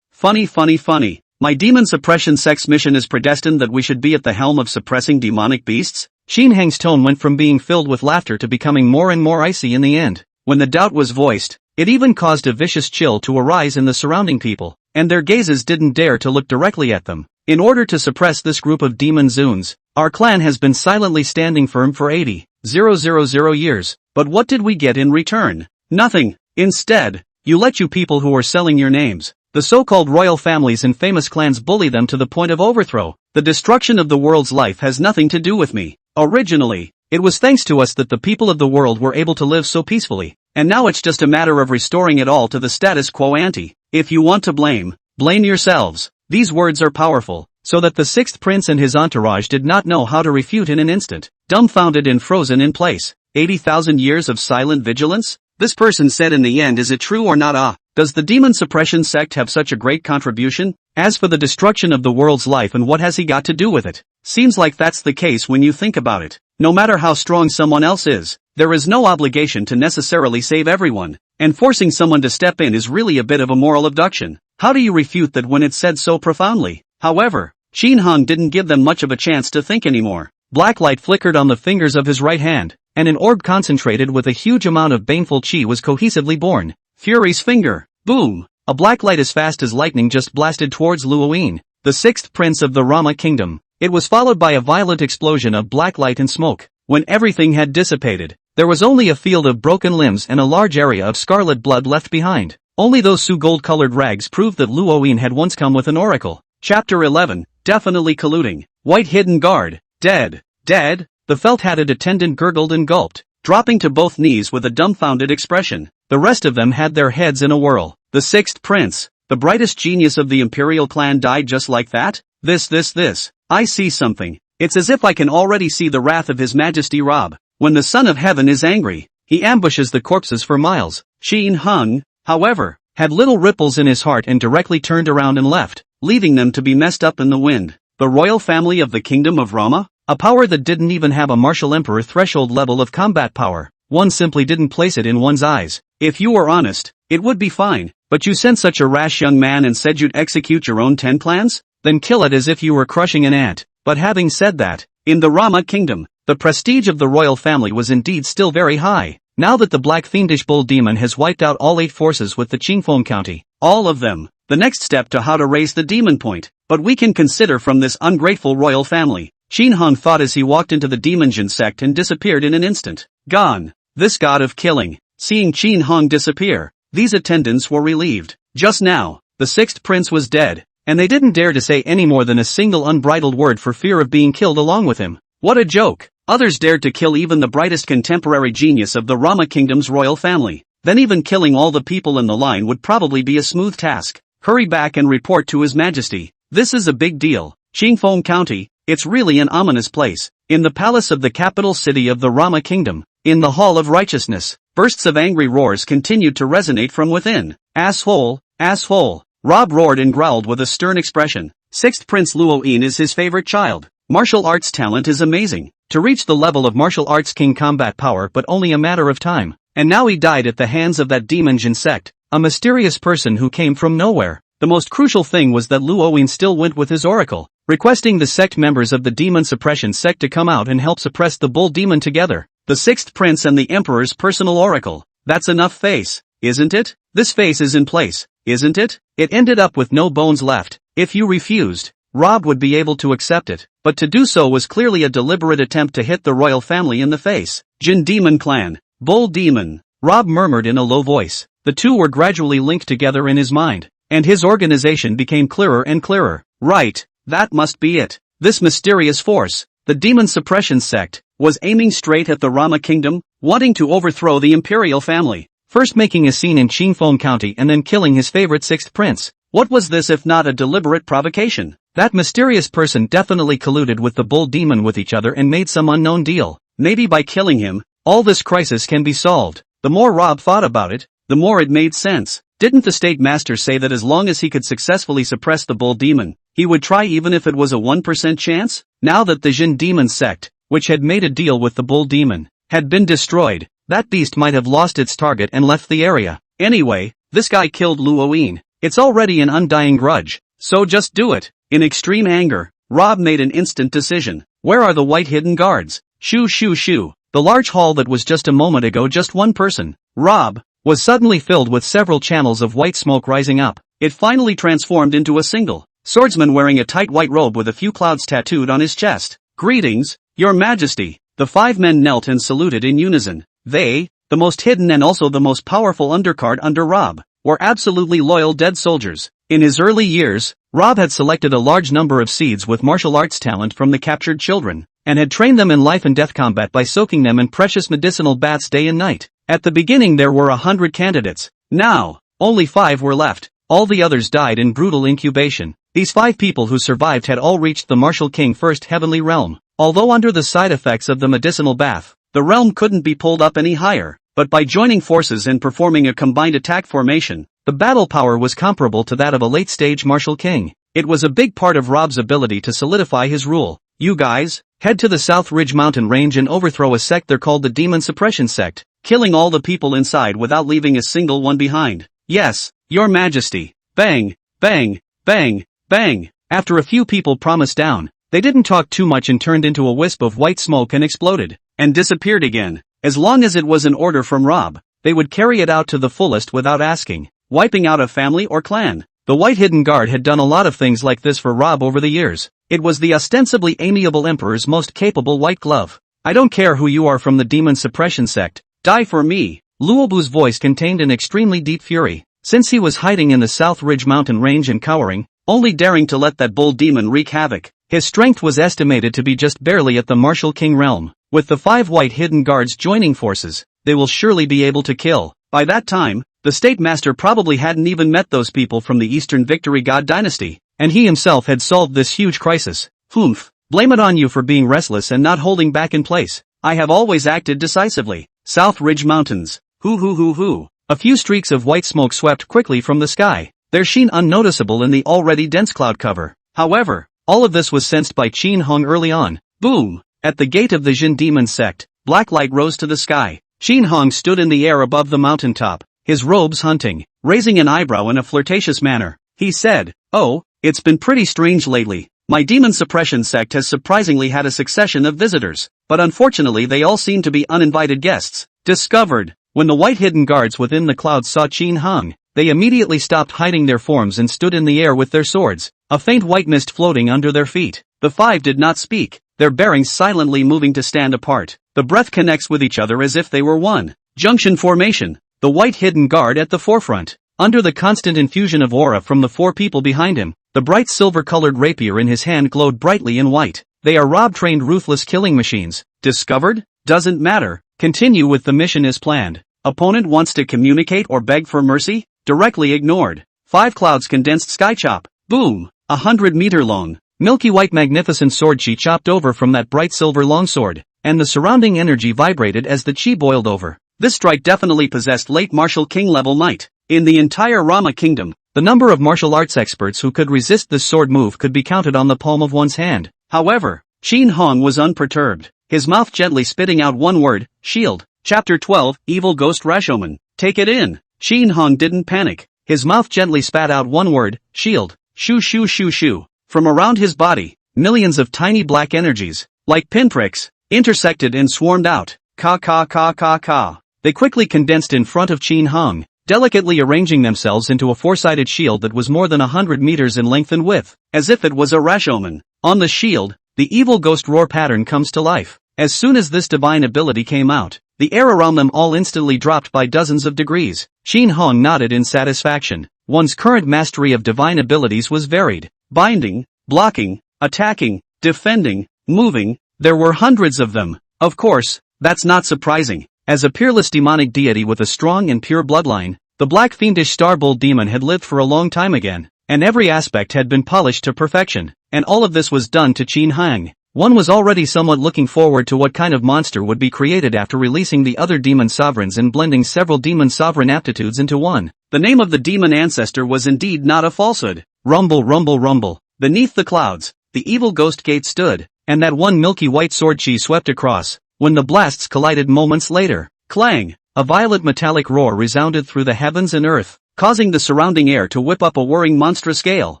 Funny. My demon suppression sex mission is predestined that we should be at the helm of suppressing demonic beasts? Shin Heng's tone went from being filled with laughter to becoming more and more icy in the end. When the doubt was voiced, it even caused a vicious chill to arise in the surrounding people, and their gazes didn't dare to look directly at them. In order to suppress this group of demon zoons, our clan has been silently standing firm for 80,000 years, but what did we get in return? Nothing. Instead, you let you people who are selling your names, the so-called royal families and famous clans, bully them to the point of overthrow. The destruction of the world's life has nothing to do with me. Originally, it was thanks to us that the people of the world were able to live so peacefully, and now it's just a matter of restoring it all to the status quo ante. If you want to blame yourselves. These words are powerful, so that the sixth prince and his entourage did not know how to refute in an instant. Dumbfounded and frozen in place. 80,000 years of silent vigilance? This person said in the end, is it true or not? Does the demon suppression sect have such a great contribution? As for the destruction of the world's life, and what has he got to do with it? Seems like that's the case when you think about it. No matter how strong someone else is, there is no obligation to necessarily save everyone, and forcing someone to step in is really a bit of a moral abduction. How do you refute that when it's said so profoundly? However, Shin Hung didn't give them much of a chance to think anymore. Black light flickered on the fingers of his right hand, and an orb concentrated with a huge amount of baneful chi was cohesively born. Fury's finger. Boom! A black light as fast as lightning just blasted towards Luoyin, the sixth prince of the Rama kingdom. It was followed by a violent explosion of black light and smoke. When everything had dissipated, there was only a field of broken limbs and a large area of scarlet blood left behind. Only those gold-colored rags proved that Luoyin had once come with an oracle. Chapter 11, definitely colluding. White hidden guard. Dead. The felt-hatted attendant gurgled and gulped, dropping to both knees with a dumbfounded expression. The rest of them had their heads in a whirl. The sixth prince, the brightest genius of the imperial clan, died just like that? This. I see something. It's as if I can already see the wrath of His Majesty Rob. When the Son of Heaven is angry, he ambushes the corpses for miles. Shin Hung, however, had little ripples in his heart and directly turned around and left, leaving them to be messed up in the wind. The royal family of the Kingdom of Rama? A power that didn't even have a martial emperor threshold level of combat power. One simply didn't place it in one's eyes. If you were honest, it would be fine, but you sent such a rash young man and said you'd execute your own 10 plans? Then kill it as if you were crushing an ant. But having said that, in the Rama kingdom, the prestige of the royal family was indeed still very high. Now that the black fiendish bull demon has wiped out all 8 forces with the Qingfeng County, all of them, the next step to how to raise the demon point, but we can consider from this ungrateful royal family. Shin Hung thought as he walked into the Demonjin sect and disappeared in an instant. Gone. This god of killing. Seeing Shin Hung disappear, these attendants were relieved. Just now, the sixth prince was dead, and they didn't dare to say any more than a single unbridled word for fear of being killed along with him. What a joke! Others dared to kill even the brightest contemporary genius of the Rama kingdom's royal family. Then even killing all the people in the line would probably be a smooth task. Hurry back and report to His Majesty. This is a big deal. Qingfeng County, it's really an ominous place. In the palace of the capital city of the Rama Kingdom, in the Hall of Righteousness, bursts of angry roars continued to resonate from within. Asshole, asshole. Rob roared and growled with a stern expression. Sixth Prince Luoyin is his favorite child. Martial arts talent is amazing. To reach the level of martial arts king combat power but only a matter of time. And now he died at the hands of that demon Jin sect, a mysterious person who came from nowhere. The most crucial thing was that Luoyin still went with his oracle, requesting the sect members of the demon suppression sect to come out and help suppress the bull demon together. The sixth prince and the emperor's personal oracle. That's enough face, isn't it? This face is in place, isn't it? It ended up with no bones left. If you refused, Rob would be able to accept it, but to do so was clearly a deliberate attempt to hit the royal family in the face. Jin Demon Clan, Bull Demon, Rob murmured in a low voice. The two were gradually linked together in his mind, and his organization became clearer and clearer. Right, that must be it. This mysterious force, the demon suppression sect, was aiming straight at the Rama Kingdom, wanting to overthrow the imperial family, first making a scene in Qingfeng County and then killing his favorite sixth prince. What was this if not a deliberate provocation? That mysterious person definitely colluded with the bull demon with each other and made some unknown deal. Maybe by killing him, all this crisis can be solved. The more Rob thought about it, the more it made sense. Didn't the state master say that as long as he could successfully suppress the bull demon, he would try even if it was a 1% chance? Now that the Jin demon sect, which had made a deal with the bull demon, had been destroyed, that beast might have lost its target and left the area. Anyway, this guy killed Luoyin. It's already an undying grudge, so just do it. In extreme anger, Rob made an instant decision. Where are the white hidden guards? Shoo shoo shoo. The large hall that was just a moment ago just one person, Rob, was suddenly filled with several channels of white smoke rising up. It finally transformed into a single swordsman wearing a tight white robe with a few clouds tattooed on his chest. Greetings, Your Majesty. The five men knelt and saluted in unison. They, the most hidden and also the most powerful undercard under Rob, were absolutely loyal dead soldiers. In his early years, Rob had selected a large number of seeds with martial arts talent from the captured children, and had trained them in life and death combat by soaking them in precious medicinal baths day and night. At the beginning there were 100 candidates. Now, only 5 were left. All the others died in brutal incubation. These 5 people who survived had all reached the Martial King First Heavenly Realm. Although under the side effects of the medicinal bath, the realm couldn't be pulled up any higher, but by joining forces and performing a combined attack formation, the battle power was comparable to that of a late-stage Martial King. It was a big part of Rob's ability to solidify his rule. You guys, head to the South Ridge mountain range and overthrow a sect they're called the Demon Suppression Sect, killing all the people inside without leaving a single one behind. Yes, Your Majesty. Bang, bang, bang, bang. After a few people promised down, they didn't talk too much and turned into a wisp of white smoke and exploded, and disappeared again. As long as it was an order from Rob, they would carry it out to the fullest without asking, wiping out a family or clan. The White Hidden Guard had done a lot of things like this for Rob over the years. It was the ostensibly amiable Emperor's most capable white glove. I don't care who you are from the Demon Suppression Sect, die for me. Luobu's voice contained an extremely deep fury. Since he was hiding in the South Ridge mountain range and cowering, only daring to let that bull demon wreak havoc, his strength was estimated to be just barely at the Martial King realm. With the 5 White Hidden Guards joining forces, they will surely be able to kill. By that time, the State Master probably hadn't even met those people from the Eastern Victory God dynasty, and he himself had solved this huge crisis. Humph, blame it on you for being restless and not holding back in place. I have always acted decisively. South Ridge Mountains. Hoo. A few streaks of white smoke swept quickly from the sky, their sheen unnoticeable in the already dense cloud cover. However, all of this was sensed by Qin Hong early on. Boom! At the gate of the Jin Demon Sect, black light rose to the sky. Qin Hong stood in the air above the mountaintop, his robes hunting, raising an eyebrow in a flirtatious manner. He said, "Oh, it's been pretty strange lately. My demon suppression sect has surprisingly had a succession of visitors, but unfortunately they all seem to be uninvited guests." Discovered. When the White Hidden Guards within the clouds saw Qin Hong, they immediately stopped hiding their forms and stood in the air with their swords, a faint white mist floating under their feet. The 5 did not speak, their bearings silently moving to stand apart. The breath connects with each other as if they were one. Junction formation. The White Hidden Guard at the forefront. Under the constant infusion of aura from the 4 people behind him, the bright silver-colored rapier in his hand glowed brightly in white. They are Rob-trained ruthless killing machines. Discovered? Doesn't matter. Continue with the mission as planned. Opponent wants to communicate or beg for mercy? Directly ignored. 5 clouds condensed sky chop. Boom! 100-meter long, milky white magnificent sword chi chopped over from that bright silver longsword, and the surrounding energy vibrated as the chi boiled over. This strike definitely possessed late martial king level might. In the entire Rama kingdom, the number of martial arts experts who could resist this sword move could be counted on the palm of one's hand. However, Qin Hong was unperturbed, his mouth gently spitting out one word, shield. Chapter 12, Evil Ghost Rashomon. Take it in. Qin Hong didn't panic. His mouth gently spat out one word, shield. Shoo shoo shoo shoo. From around his body, millions of tiny black energies, like pinpricks, intersected and swarmed out. Ka ka ka ka ka. They quickly condensed in front of Qin Hong, delicately arranging themselves into a four-sided shield that was more than 100 meters in length and width, as if it was a Rashomon. On the shield, the evil ghost roar pattern comes to life. As soon as this divine ability came out, the air around them all instantly dropped by dozens of degrees. Qin Hong nodded in satisfaction. One's current mastery of divine abilities was varied. Binding, blocking, attacking, defending, moving, there were hundreds of them. Of course, that's not surprising. As a peerless demonic deity with a strong and pure bloodline, the black fiendish star bull demon had lived for a long time again, and every aspect had been polished to perfection, and all of this was done to Qin Hong. One was already somewhat looking forward to what kind of monster would be created after releasing the other demon sovereigns and blending several demon sovereign aptitudes into one. The name of the demon ancestor was indeed not a falsehood. Rumble rumble rumble. Beneath the clouds, the evil ghost gate stood, and that one milky white sword chi swept across, when the blasts collided moments later. Clang! A violent metallic roar resounded through the heavens and earth, causing the surrounding air to whip up a whirring monstrous gale.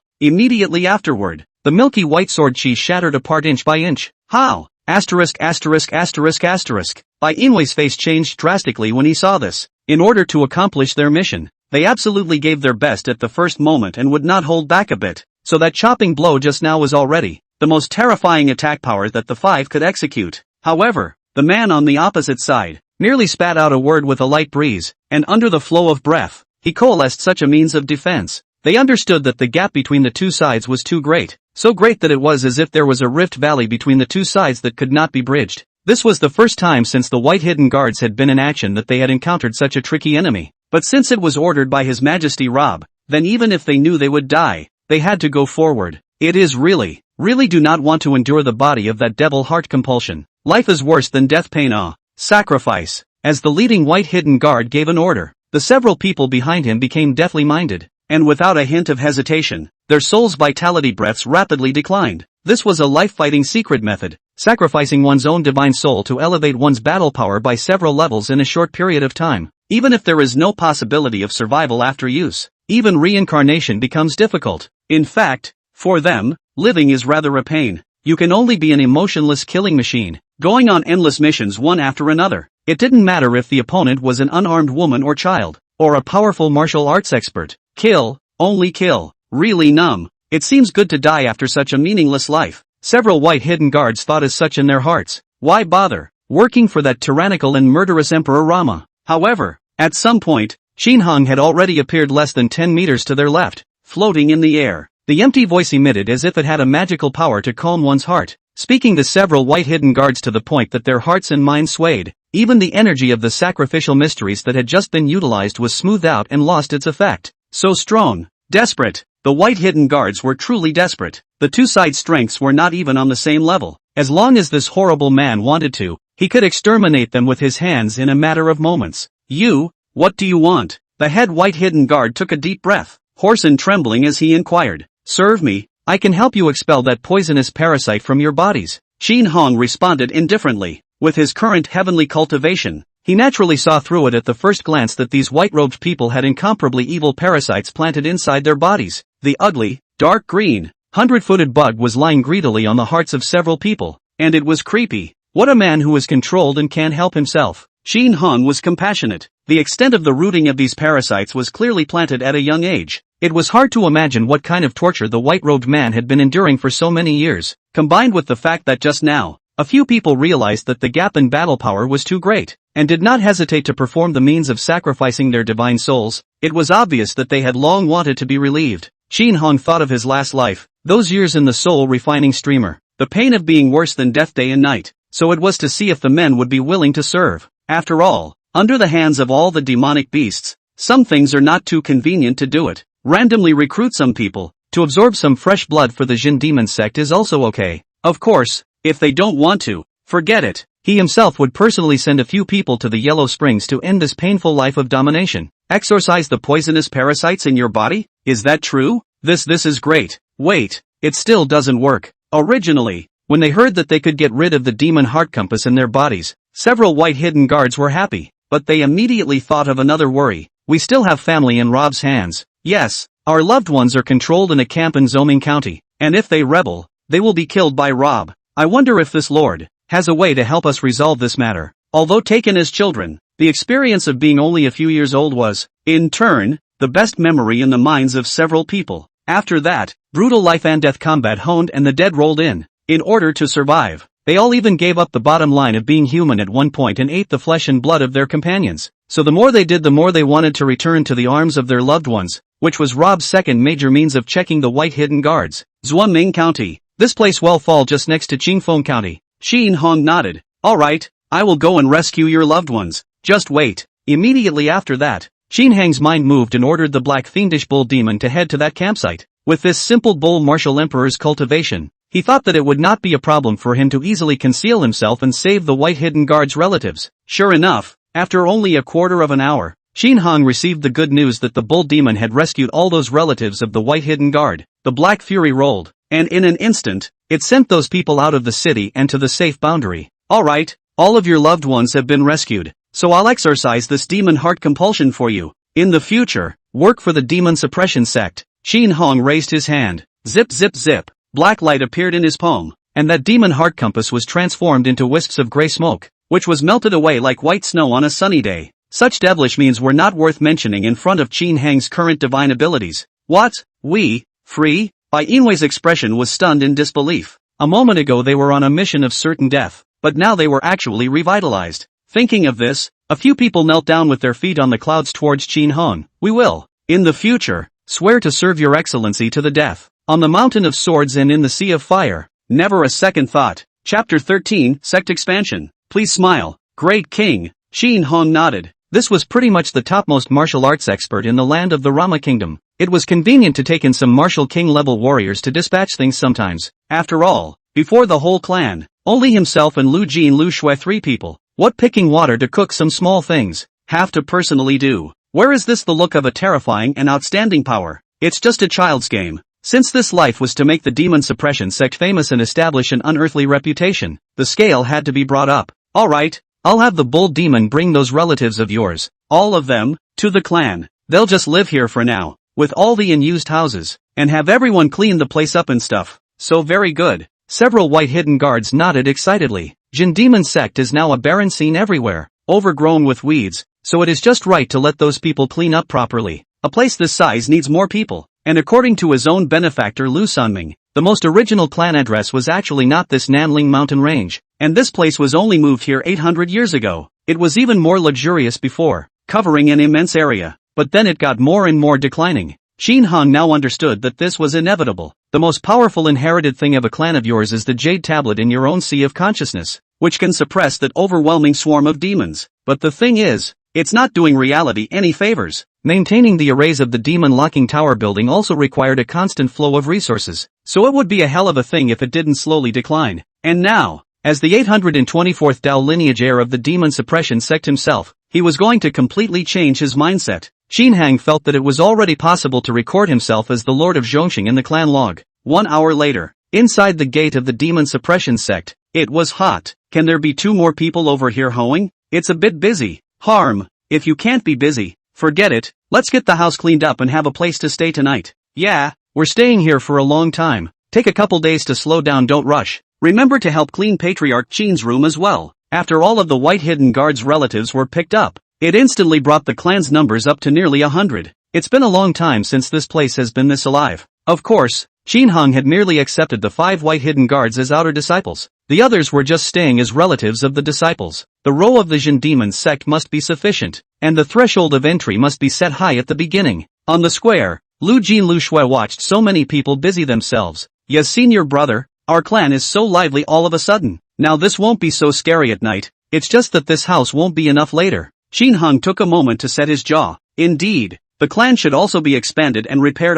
Immediately afterward, the milky white sword chi shattered apart inch by inch. How? Asterisk asterisk asterisk asterisk. Bai Inwei's face changed drastically when he saw this. In order to accomplish their mission, they absolutely gave their best at the first moment and would not hold back a bit. So that chopping blow just now was already the most terrifying attack power that the five could execute. However, the man on the opposite side merely spat out a word with a light breeze, and under the flow of breath, he coalesced such a means of defense. They understood that the gap between the two sides was too great, so great that it was as if there was a rift valley between the two sides that could not be bridged. This was the first time since the White Hidden Guards had been in action that they had encountered such a tricky enemy. But since it was ordered by His Majesty Rob, then even if they knew they would die, they had to go forward. It is really do not want to endure the body of that devil heart compulsion. Life is worse than death pain. Sacrifice. As the leading White Hidden Guard gave an order, the several people behind him became deathly minded, and without a hint of hesitation, their souls' vitality breaths rapidly declined. This was a life-fighting secret method, sacrificing one's own divine soul to elevate one's battle power by several levels in a short period of time. Even if there is no possibility of survival after use, even reincarnation becomes difficult. In fact, for them, living is rather a pain. You can only be an emotionless killing machine, going on endless missions one after another. It didn't matter if the opponent was an unarmed woman or child, or a powerful martial arts expert. Kill, only kill. Really numb. It seems good to die after such a meaningless life. Several White Hidden Guards thought as such in their hearts. Why bother working for that tyrannical and murderous Emperor Rama? However, at some point, Qin Hong had already appeared less than 10 meters to their left, floating in the air. The empty voice emitted as if it had a magical power to calm one's heart, speaking to several White Hidden Guards to the point that their hearts and minds swayed. Even the energy of the sacrificial mysteries that had just been utilized was smoothed out and lost its effect. So strong, desperate. The White Hidden Guards were truly desperate. The two sides' strengths were not even on the same level. As long as this horrible man wanted to, he could exterminate them with his hands in a matter of moments. You, what do you want? The head White Hidden Guard took a deep breath, hoarse and trembling as he inquired. Serve me, I can help you expel that poisonous parasite from your bodies. Qin Hong responded indifferently. With his current heavenly cultivation, he naturally saw through it at the first glance that these white-robed people had incomparably evil parasites planted inside their bodies. The ugly, dark green, 100-footed bug was lying greedily on the hearts of several people, and it was creepy. What a man who is controlled and can't help himself. Qin Hong was compassionate. The extent of the rooting of these parasites was clearly planted at a young age. It was hard to imagine what kind of torture the white-robed man had been enduring for so many years, combined with the fact that just now, a few people realized that the gap in battle power was too great, and did not hesitate to perform the means of sacrificing their divine souls. It was obvious that they had long wanted to be relieved. Qin Hong thought of his last life, those years in the soul-refining streamer, the pain of being worse than death day and night, so it was to see if the men would be willing to serve. After all, under the hands of all the demonic beasts, some things are not too convenient to do it. Randomly recruit some people, to absorb some fresh blood for the Jin demon sect is also okay. Of course, if they don't want to, forget it. He himself would personally send a few people to the Yellow Springs to end this painful life of domination. Exorcise the poisonous parasites in your body? Is that true? This is great. Wait, it still doesn't work. Originally, when they heard that they could get rid of the demon heart compass in their bodies, several white hidden guards were happy. But they immediately thought of another worry. We still have family in Rob's hands. Yes, our loved ones are controlled in a camp in Zoming County, and if they rebel, they will be killed by Rob. I wonder if this lord has a way to help us resolve this matter. Although taken as children, the experience of being only a few years old was, in turn, the best memory in the minds of several people. After that, brutal life and death combat honed and the dead rolled in order to survive. They all even gave up the bottom line of being human at one point and ate the flesh and blood of their companions. So the more they did, the more they wanted to return to the arms of their loved ones, which was Rob's second major means of checking the white hidden guards. Zhuangming County. This place will fall just next to Qingfeng County. Xin Hong nodded. Alright, I will go and rescue your loved ones. Just wait. Immediately after that, Xin Hang's mind moved and ordered the black fiendish bull demon to head to that campsite. With this simple bull martial emperor's cultivation, he thought that it would not be a problem for him to easily conceal himself and save the white hidden guard's relatives. Sure enough, after only a quarter of an hour, Xin Hong received the good news that the bull demon had rescued all those relatives of the white hidden guard. The black fury rolled, and in an instant, it sent those people out of the city and to the safe boundary. Alright, all of your loved ones have been rescued, so I'll exorcise this demon heart compulsion for you. In the future, work for the demon suppression sect. Xin Hong raised his hand. Zip zip zip. Black light appeared in his palm, and that demon heart compass was transformed into wisps of gray smoke, which was melted away like white snow on a sunny day. Such devilish means were not worth mentioning in front of Qin Hang's current divine abilities. What? We? Free? Bai Yinwei's expression was stunned in disbelief. A moment ago they were on a mission of certain death, but now they were actually revitalized. Thinking of this, a few people knelt down with their feet on the clouds towards Qin Hong. We will, in the future, swear to serve your excellency to the death. On the mountain of swords and in the sea of fire. Never a second thought. Chapter 13, Sect Expansion. Please smile. Great King. Xin Hong nodded. This was pretty much the topmost martial arts expert in the land of the Rama Kingdom. It was convenient to take in some martial king-level warriors to dispatch things sometimes. After all, before the whole clan, only himself and Lu Ji and Lu Shui, 3 people. What picking water to cook some small things have to personally do. Where is this the look of a terrifying and outstanding power? It's just a child's game. Since this life was to make the demon suppression sect famous and establish an unearthly reputation, the scale had to be brought up. Alright, I'll have the bull demon bring those relatives of yours, all of them, to the clan. They'll just live here for now, with all the unused houses, and have everyone clean the place up and stuff. So very good. Several white hidden guards nodded excitedly. Jin demon sect is now a barren scene everywhere, overgrown with weeds, so it is just right to let those people clean up properly. A place this size needs more people. And according to his own benefactor Lu Sunming, the most original clan address was actually not this Nanling mountain range, and this place was only moved here 800 years ago. It was even more luxurious before, covering an immense area, but then it got more and more declining. Xin Hong now understood that this was inevitable. The most powerful inherited thing of a clan of yours is the jade tablet in your own sea of consciousness, which can suppress that overwhelming swarm of demons. But the thing is, it's not doing reality any favors. Maintaining the arrays of the demon locking tower building also required a constant flow of resources, so it would be a hell of a thing if it didn't slowly decline. And now, as the 824th Dao lineage heir of the demon suppression sect himself, he was going to completely change his mindset. Xin Hang felt that it was already possible to record himself as the Lord of Zhongxing in the clan log. 1 hour later, inside the gate of the demon suppression sect, it was hot. Can there be 2 more people over here hoeing? It's a bit busy. Harm, if you can't be busy, forget it. Let's get the house cleaned up and have a place to stay tonight. Yeah, we're staying here for a long time. Take a couple days to slow down, don't rush. Remember to help clean Patriarch Qin's room as well. After all of the white hidden guards' relatives were picked up, it instantly brought the clan's numbers up to nearly 100. It's been a long time since this place has been this alive. Of course, Xin Hong had merely accepted the 5 white hidden guards as outer disciples. The others were just staying as relatives of the disciples. The row of the Jin demon sect must be sufficient, and the threshold of entry must be set high at the beginning. On the square, Lu Jin Lu Shui watched so many people busy themselves. Yes, senior brother, our clan is so lively all of a sudden. Now this won't be so scary at night, it's just that this house won't be enough later. Xin Hong took a moment to set his jaw. Indeed, the clan should also be expanded and repaired.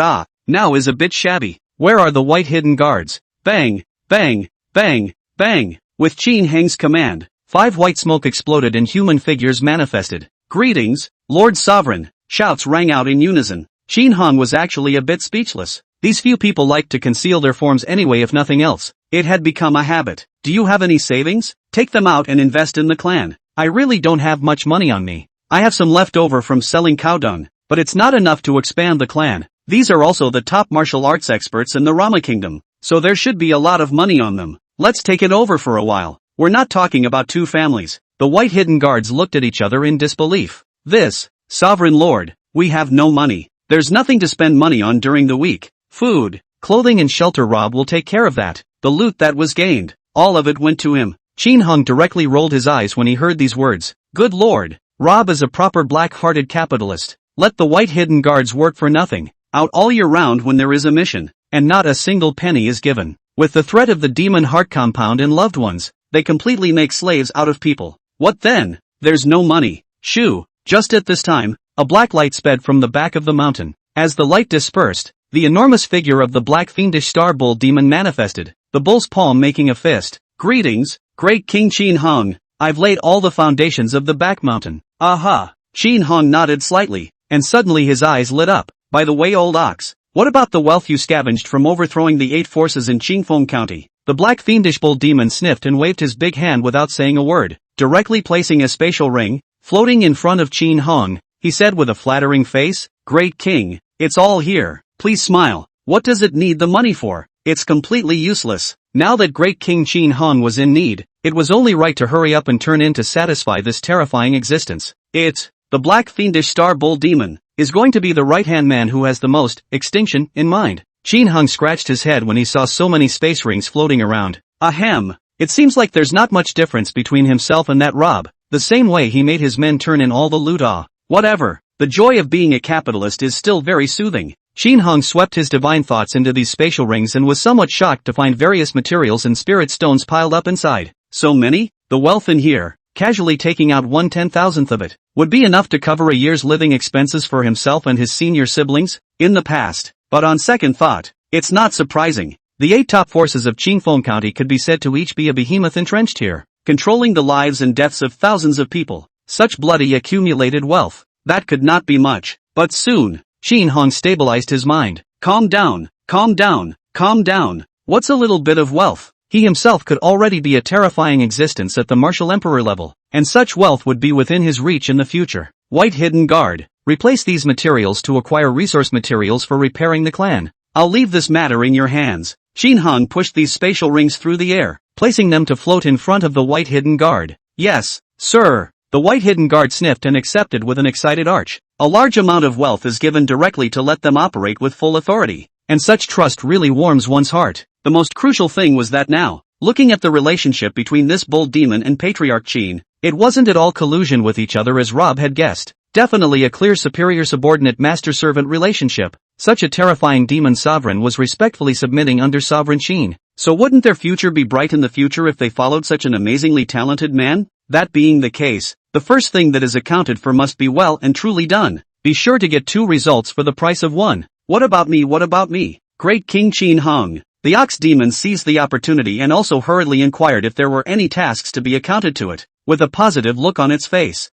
now is a bit shabby. Where are the white hidden guards? Bang, bang, bang, bang. With Qin Heng's command, 5 white smoke exploded and human figures manifested. Greetings, Lord Sovereign, shouts rang out in unison. Qin Heng was actually a bit speechless. These few people liked to conceal their forms anyway if nothing else. It had become a habit. Do you have any savings? Take them out and invest in the clan. I really don't have much money on me. I have some left over from selling cow dung, but it's not enough to expand the clan. These are also the top martial arts experts in the Rama Kingdom, so there should be a lot of money on them. Let's take it over for a while. We're not talking about 2 families. The white hidden guards looked at each other in disbelief. This, Sovereign Lord, we have no money. There's nothing to spend money on during the week. Food, clothing and shelter. Rob will take care of that. The loot that was gained, all of it went to him. Qin Heng directly rolled his eyes when he heard these words. Good Lord, Rob is a proper black-hearted capitalist. Let the white hidden guards work for nothing, out all year round when there is a mission, and not a single penny is given. With the threat of the demon heart compound and loved ones, they completely make slaves out of people. What then? There's no money. Shoo! Just at this time, a black light sped from the back of the mountain. As the light dispersed, the enormous figure of the black fiendish star bull demon manifested, the bull's palm making a fist. Greetings, great King Qin Heng, I've laid all the foundations of the back mountain. Aha! Qin Heng nodded slightly, and suddenly his eyes lit up. By the way, old ox, what about the wealth you scavenged from overthrowing the 8 forces in Qingfeng County? The black fiendish bull demon sniffed and waved his big hand without saying a word, directly placing a spatial ring, floating in front of Qin Heng. He said with a flattering face, Great King, it's all here. Please smile. What does it need the money for? It's completely useless. Now that Great King Qin Heng was in need, it was only right to hurry up and turn in to satisfy this terrifying existence. The black fiendish star bull demon, is going to be the right-hand man who has the most extinction in mind. Qin Heng scratched his head when he saw so many space rings floating around. Ahem. It seems like there's not much difference between himself and that Rob. The same way he made his men turn in all the loot. Whatever. The joy of being a capitalist is still very soothing. Qin Heng swept his divine thoughts into these spatial rings and was somewhat shocked to find various materials and spirit stones piled up inside. So many? The wealth in here, casually taking out 1/10,000th of it, would be enough to cover a year's living expenses for himself and his senior siblings, in the past. But on second thought, it's not surprising. The 8 top forces of Qingfeng County could be said to each be a behemoth entrenched here, controlling the lives and deaths of thousands of people. Such bloody accumulated wealth, that could not be much. But soon, Qin Heng stabilized his mind. Calm down, calm down, calm down. What's a little bit of wealth? He himself could already be a terrifying existence at the martial emperor level, and such wealth would be within his reach in the future. White hidden guard. Replace these materials to acquire resource materials for repairing the clan. I'll leave this matter in your hands. Qin Heng pushed these spatial rings through the air, placing them to float in front of the white hidden guard. Yes, sir. The white hidden guard sniffed and accepted with an excited arch. A large amount of wealth is given directly to let them operate with full authority, and such trust really warms one's heart. The most crucial thing was that now, looking at the relationship between this bull demon and Patriarch Qin, it wasn't at all collusion with each other as Rob had guessed. Definitely a clear superior-subordinate master-servant relationship. Such a terrifying demon sovereign was respectfully submitting under Sovereign Qin. So wouldn't their future be bright in the future if they followed such an amazingly talented man? That being the case, the first thing that is accounted for must be well and truly done. Be sure to get 2 results for the price of 1. What about me? What about me? Great King Qin Heng. The ox demon seized the opportunity and also hurriedly inquired if there were any tasks to be accounted to it, with a positive look on its face.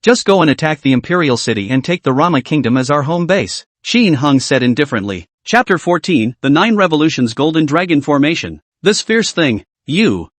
Just go and attack the Imperial City and take the Rama Kingdom as our home base, Qin Heng said indifferently. Chapter 14, The 9 Revolutions Golden Dragon Formation. This fierce thing,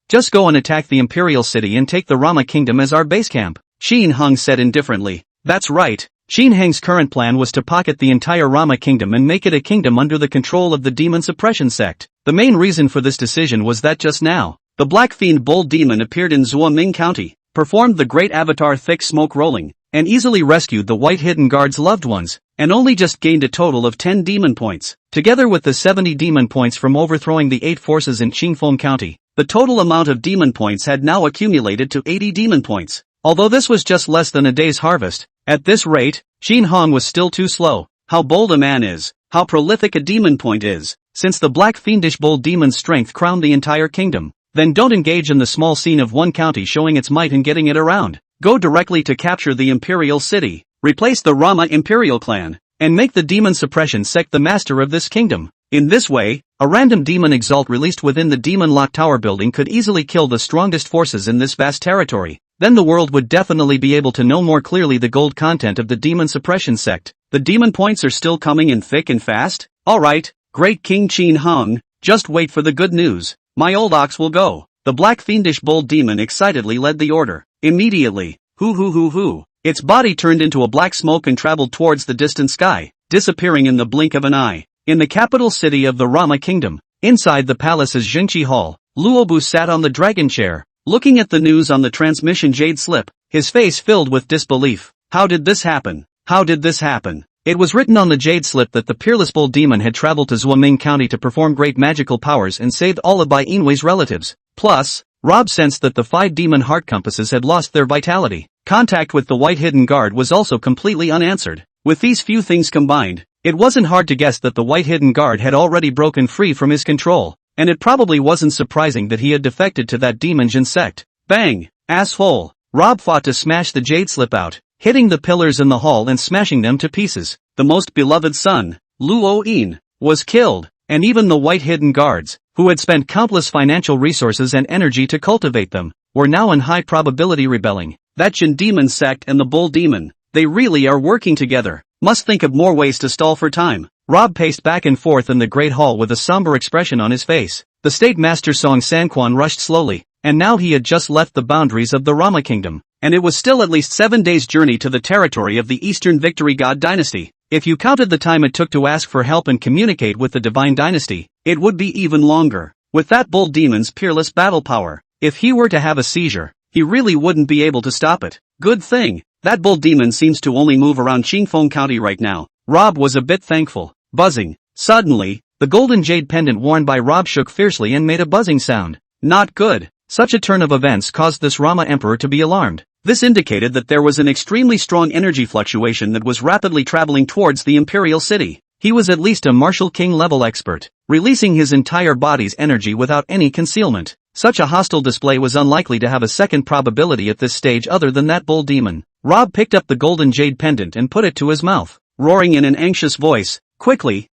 just go and attack the Imperial City and take the Rama Kingdom as our base camp, Qin Heng said indifferently. That's right. Qin Heng's current plan was to pocket the entire Rama Kingdom and make it a kingdom under the control of the demon suppression sect. The main reason for this decision was that just now, the Black Fiend Bull Demon appeared in Zuoming County, performed the great avatar thick smoke rolling, and easily rescued the White Hidden Guard's loved ones, and only just gained a total of 10 demon points. Together with the 70 demon points from overthrowing the 8 forces in Qingfeng County, the total amount of demon points had now accumulated to 80 demon points. Although this was just less than a day's harvest, at this rate, Qin Heng was still too slow. How bold a man is, how prolific a demon point is, since the Black Fiendish Bull Demon's strength crowned the entire kingdom. Then don't engage in the small scene of one county showing its might and getting it around. Go directly to capture the Imperial City, replace the Rama Imperial clan, and make the demon suppression sect the master of this kingdom. In this way, a random demon exalt released within the demon lock tower building could easily kill the strongest forces in this vast territory. Then the world would definitely be able to know more clearly the gold content of the demon suppression sect. The demon points are still coming in thick and fast? Alright, great King Qin Hung, just wait for the good news. My old ox will go. The black fiendish bold demon excitedly led the order. Immediately, hoo. Its body turned into a black smoke and traveled towards the distant sky, disappearing in the blink of an eye. In the capital city of the Rama kingdom, inside the palace's Jingqi hall, Luobu sat on the dragon chair, looking at the news on the transmission jade slip, his face filled with disbelief. How did this happen? How did this happen? It was written on the jade slip that the peerless bull demon had traveled to Zuoming County to perform great magical powers and saved all of Bai Inwei's relatives. Plus, Rob sensed that the 5 demon heart compasses had lost their vitality. Contact with the White Hidden Guard was also completely unanswered. With these few things combined, it wasn't hard to guess that the White Hidden Guard had already broken free from his control, and it probably wasn't surprising that he had defected to that demon Jin sect. Bang! Asshole! Rob fought to smash the jade slip out, hitting the pillars in the hall and smashing them to pieces. The most beloved son, Luo Yin, was killed, and even the White Hidden Guards, who had spent countless financial resources and energy to cultivate them, were now in high probability rebelling. That Jin demon sect and the bull demon, they really are working together. Must think of more ways to stall for time. Rob paced back and forth in the great hall with a somber expression on his face. The state master Song Sanquan rushed slowly, and now he had just left the boundaries of the Rama kingdom, and it was still at least 7 days' journey to the territory of the Eastern Victory God dynasty. If you counted the time it took to ask for help and communicate with the divine dynasty, it would be even longer. With that bull demon's peerless battle power, if he were to have a seizure, he really wouldn't be able to stop it. Good thing, that bull demon seems to only move around Qingfeng County right now. Rob was a bit thankful. Buzzing. Suddenly, the golden jade pendant worn by Rob shook fiercely and made a buzzing sound. Not good. Such a turn of events caused this Rama emperor to be alarmed. This indicated that there was an extremely strong energy fluctuation that was rapidly traveling towards the imperial city. He was at least a martial king level expert, releasing his entire body's energy without any concealment. Such a hostile display was unlikely to have a second probability at this stage other than that bull demon. Rob picked up the golden jade pendant and put it to his mouth, roaring in an anxious voice, quickly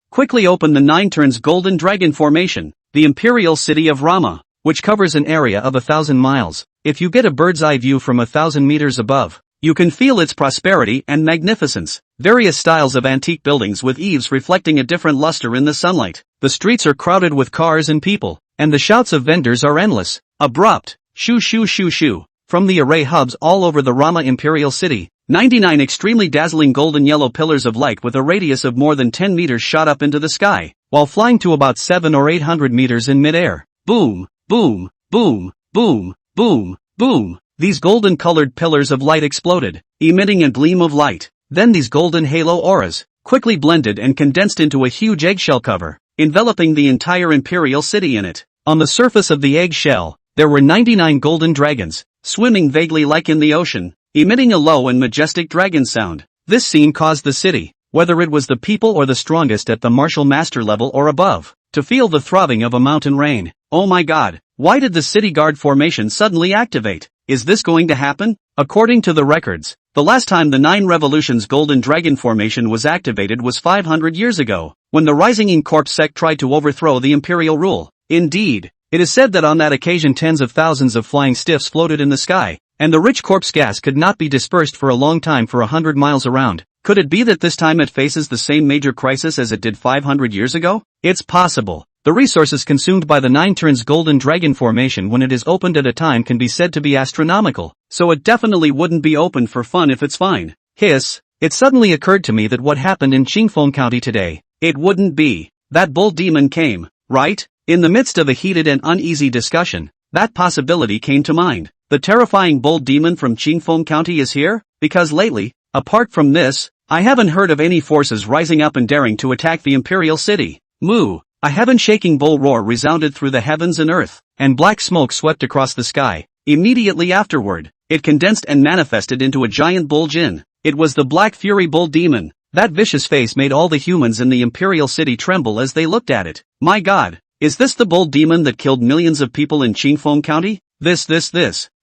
open the 9 turns golden dragon formation, the imperial city of Rama, which covers an area of 1,000 miles. If you get a bird's eye view from 1,000 meters above, you can feel its prosperity and magnificence. Various styles of antique buildings with eaves reflecting a different luster in the sunlight. The streets are crowded with cars and people, and the shouts of vendors are endless. Abrupt, shoo. From the array hubs all over the Rama imperial city, 99 extremely dazzling golden yellow pillars of light with a radius of more than 10 meters shot up into the sky, while flying to about 700 or 800 meters in midair. Boom, boom, boom, boom, boom, boom. These golden-colored pillars of light exploded, emitting a gleam of light. Then these golden halo auras quickly blended and condensed into a huge eggshell cover, enveloping the entire imperial city in it. On the surface of the eggshell, there were 99 golden dragons, swimming vaguely like in the ocean, emitting a low and majestic dragon sound. This scene caused the city, whether it was the people or the strongest at the martial master level or above, to feel the throbbing of a mountain rain. Oh my god, why did the city guard formation suddenly activate? Is this going to happen? According to the records, the last time the 9 Revolutions Golden Dragon formation was activated was 500 years ago, when the Rising In Corp sect tried to overthrow the imperial rule. Indeed, it is said that on that occasion tens of thousands of flying stiffs floated in the sky, and the rich corpse gas could not be dispersed for a long time for 100 miles around. Could it be that this time it faces the same major crisis as it did 500 years ago? It's possible. The resources consumed by the 9 turns Golden Dragon formation when it is opened at a time can be said to be astronomical, so it definitely wouldn't be opened for fun if it's fine. Hiss, it suddenly occurred to me that what happened in Qingfeng County today, it wouldn't be. That bull demon came, right? In the midst of a heated and uneasy discussion, that possibility came to mind. The terrifying bull demon from Qingfeng County is here? Because lately, apart from this, I haven't heard of any forces rising up and daring to attack the imperial city. Moo! A heaven-shaking bull roar resounded through the heavens and earth, and black smoke swept across the sky. Immediately afterward, it condensed and manifested into a giant bull Jin. It was the Black Fury Bull Demon. That vicious face made all the humans in the imperial city tremble as they looked at it. My god, is this the bull demon that killed millions of people in Qingfeng County? This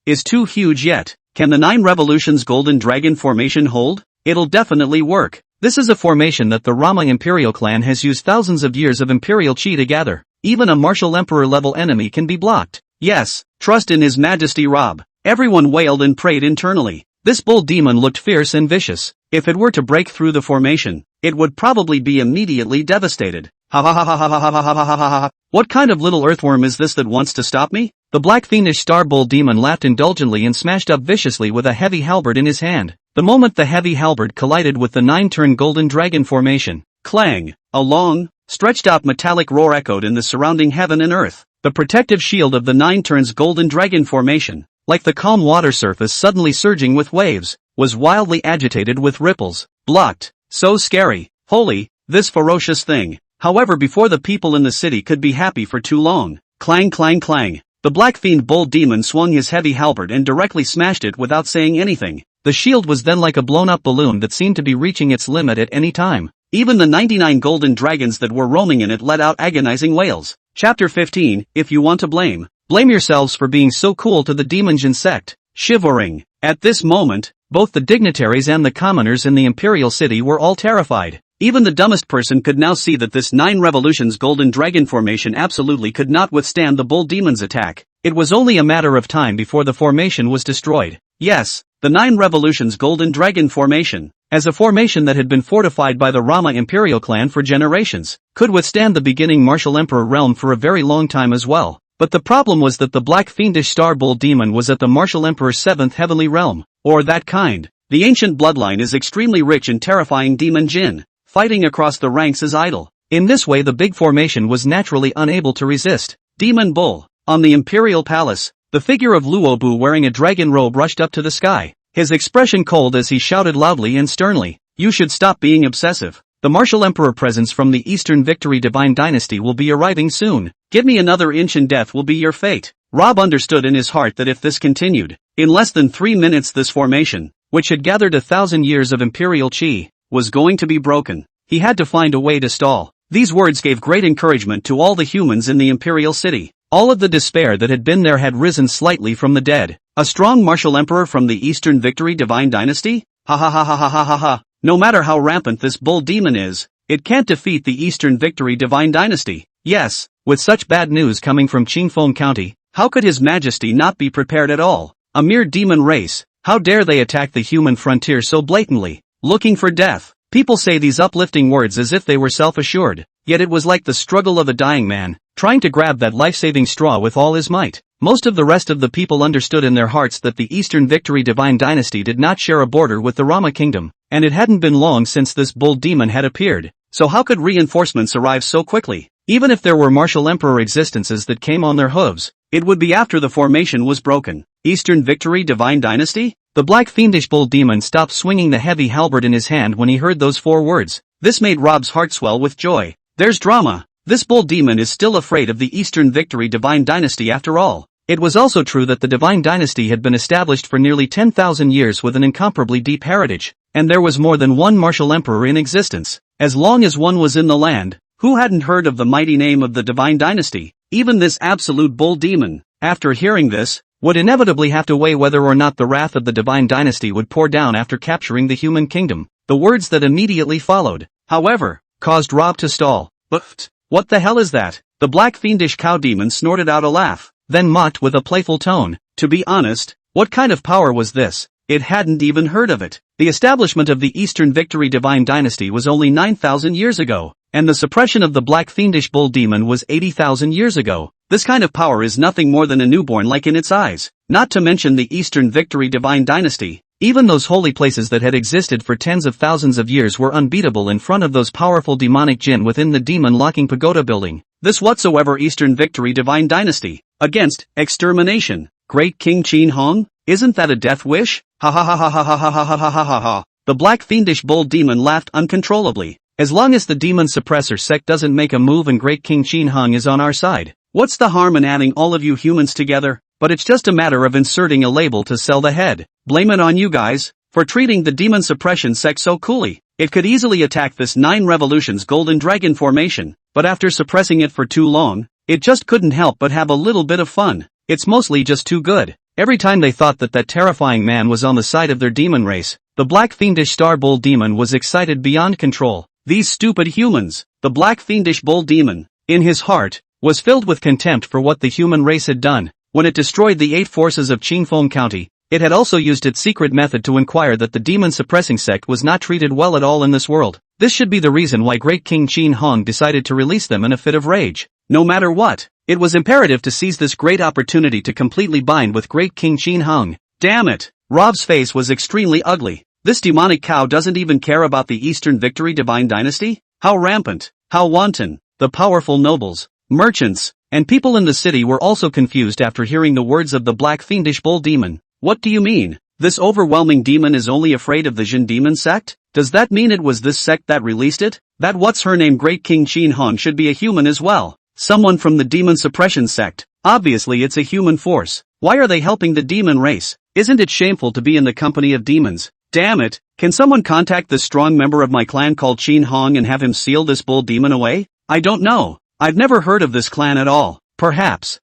is too huge yet. Can the 9 Revolutions Golden Dragon formation hold? It'll definitely work. This is a formation that the Rama imperial clan has used thousands of years of imperial chi to gather. Even a martial emperor level enemy can be blocked. Yes, trust in His Majesty Rob. Everyone wailed and prayed internally. This bull demon looked fierce and vicious. If it were to break through the formation, it would probably be immediately devastated. Ha ha ha ha ha ha ha ha ha ha ha. What kind of little earthworm is this that wants to stop me? The black fiendish star bull demon laughed indulgently and smashed up viciously with a heavy halberd in his hand. The moment the heavy halberd collided with the 9-turn golden dragon formation, clang! A long, stretched out metallic roar echoed in the surrounding heaven and earth. The protective shield of the 9 turns golden dragon formation, like the calm water surface suddenly surging with waves, was wildly agitated with ripples. Blocked. So scary. Holy, this ferocious thing. However, before the people in the city could be happy for too long, clang clang clang, the black fiend bull demon swung his heavy halberd and directly smashed it without saying anything. The shield was then like a blown-up balloon that seemed to be reaching its limit at any time. Even the 99 golden dragons that were roaming in it let out agonizing wails. Chapter 15, If you want to blame yourselves for being so cool to the Demonjin sect. Shivering. At this moment, both the dignitaries and the commoners in the imperial city were all terrified. Even the dumbest person could now see that this 9 revolutions golden dragon formation absolutely could not withstand the bull demon's attack. It was only a matter of time before the formation was destroyed. Yes, the 9 revolutions golden dragon formation, as a formation that had been fortified by the Rama imperial clan for generations, could withstand the beginning martial emperor realm for a very long time as well. But the problem was that the black fiendish star bull demon was at the martial emperor's 7th heavenly realm, or that kind. The ancient bloodline is extremely rich and terrifying demon jinn. Fighting across the ranks is idle. In this way the big formation was naturally unable to resist. Demon Bull. On the Imperial Palace, the figure of Luobu wearing a dragon robe rushed up to the sky, his expression cold as he shouted loudly and sternly, "You should stop being obsessive. The martial emperor presence from the Eastern Victory Divine Dynasty will be arriving soon. Give me another inch and death will be your fate." Rob understood in his heart that if this continued, in less than 3 minutes this formation, which had gathered 1,000 years of imperial chi, was going to be broken. He had to find a way to stall. These words gave great encouragement to all the humans in the imperial city. All of the despair that had been there had risen slightly from the dead. A strong martial emperor from the Eastern Victory Divine Dynasty? Ha ha ha ha ha ha ha ha. No matter how rampant this bull demon is, it can't defeat the Eastern Victory Divine Dynasty. Yes, with such bad news coming from Qingfeng County, how could His Majesty not be prepared at all? A mere demon race, how dare they attack the human frontier so blatantly? Looking for death. People say these uplifting words as if they were self-assured, yet it was like the struggle of a dying man, trying to grab that life-saving straw with all his might. Most of the rest of the people understood in their hearts that the Eastern Victory Divine Dynasty did not share a border with the Rama Kingdom, and it hadn't been long since this bull demon had appeared, so how could reinforcements arrive so quickly? Even if there were martial emperor existences that came on their hooves, it would be after the formation was broken. Eastern Victory Divine Dynasty? The black fiendish bull demon stopped swinging the heavy halberd in his hand when he heard those 4 words. This made Rob's heart swell with joy. There's drama. This bull demon is still afraid of the Eastern Victory Divine Dynasty after all. It was also true that the Divine Dynasty had been established for nearly 10,000 years with an incomparably deep heritage, and there was more than one martial emperor in existence. As long as one was in the land, who hadn't heard of the mighty name of the Divine Dynasty? Even this absolute bull demon, after hearing this, would inevitably have to weigh whether or not the wrath of the Divine Dynasty would pour down after capturing the human kingdom. The words that immediately followed, however, caused Rob to stall. But what the hell is that? The black fiendish cow demon snorted out a laugh, then mocked with a playful tone. To be honest, what kind of power was this? It hadn't even heard of it. The establishment of the Eastern Victory Divine Dynasty was only 9,000 years ago, and the suppression of the black fiendish bull demon was 80,000 years ago. This kind of power is nothing more than a newborn like in its eyes. Not to mention the Eastern Victory Divine Dynasty. Even those holy places that had existed for tens of thousands of years were unbeatable in front of those powerful demonic jinn within the demon-locking pagoda building. This whatsoever Eastern Victory Divine Dynasty, against extermination. Great King Qin Hong? Isn't that a death wish? Ha ha ha ha ha ha ha ha ha ha ha ha. The black fiendish bull demon laughed uncontrollably. As long as the demon suppressor sect doesn't make a move and Great King Qin Hong is on our side, what's the harm in adding all of you humans together? But it's just a matter of inserting a label to sell the head. Blame it on you guys, for treating the demon suppression sect so coolly. It could easily attack this 9 revolutions golden dragon formation, but after suppressing it for too long, it just couldn't help but have a little bit of fun. It's mostly just too good. Every time they thought that that terrifying man was on the side of their demon race, the black fiendish star bull demon was excited beyond control. These stupid humans! The black fiendish bull demon, in his heart, was filled with contempt for what the human race had done. When it destroyed the 8 forces of Qingfeng County, it had also used its secret method to inquire that the demon-suppressing sect was not treated well at all in this world. This should be the reason why Great King Qin Hong decided to release them in a fit of rage. No matter what, it was imperative to seize this great opportunity to completely bind with Great King Qin Hong. Damn it! Rob's face was extremely ugly. This demonic cow doesn't even care about the Eastern Victory Divine Dynasty? How rampant! How wanton! The powerful nobles, merchants, and people in the city were also confused after hearing the words of the black fiendish bull demon. What do you mean? This overwhelming demon is only afraid of the Jin demon sect? Does that mean it was this sect that released it? That what's her name Great King Qin Hong should be a human as well. Someone from the demon suppression sect. Obviously it's a human force. Why are they helping the demon race? Isn't it shameful to be in the company of demons? Damn it, can someone contact this strong member of my clan called Qin Hong and have him seal this bull demon away? I don't know. I've never heard of this clan at all. Perhaps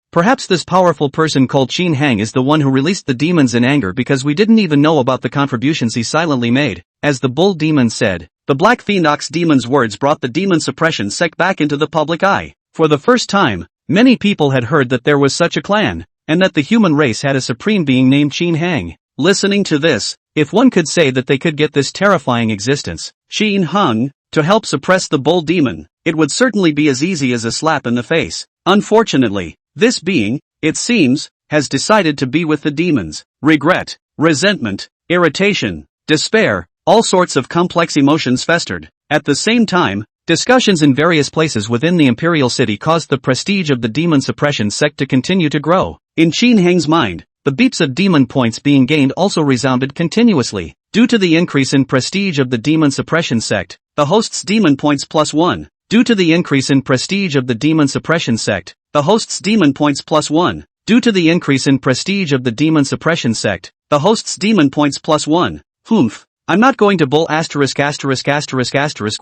this powerful person called Qin Hang is the one who released the demons in anger because we didn't even know about the contributions he silently made. As the bull demon said, the black phoenix demon's words brought the demon suppression sect back into the public eye. For the first time, many people had heard that there was such a clan, and that the human race had a supreme being named Qin Hang. Listening to this, if one could say that they could get this terrifying existence, Qin Hung, to help suppress the bull demon, it would certainly be as easy as a slap in the face. Unfortunately, this being, it seems, has decided to be with the demons. Regret, resentment, irritation, despair, all sorts of complex emotions festered. At the same time, discussions in various places within the imperial city caused the prestige of the demon suppression sect to continue to grow. In Qin Hang's mind, the beeps of demon points being gained also resounded continuously. Due to the increase in prestige of the demon suppression sect, the host's demon points +1. Due to the increase in prestige of the demon suppression sect, the host's demon points +1. Due to the increase in prestige of the demon suppression sect, the host's demon points +1. Humph. I'm not going to bull *****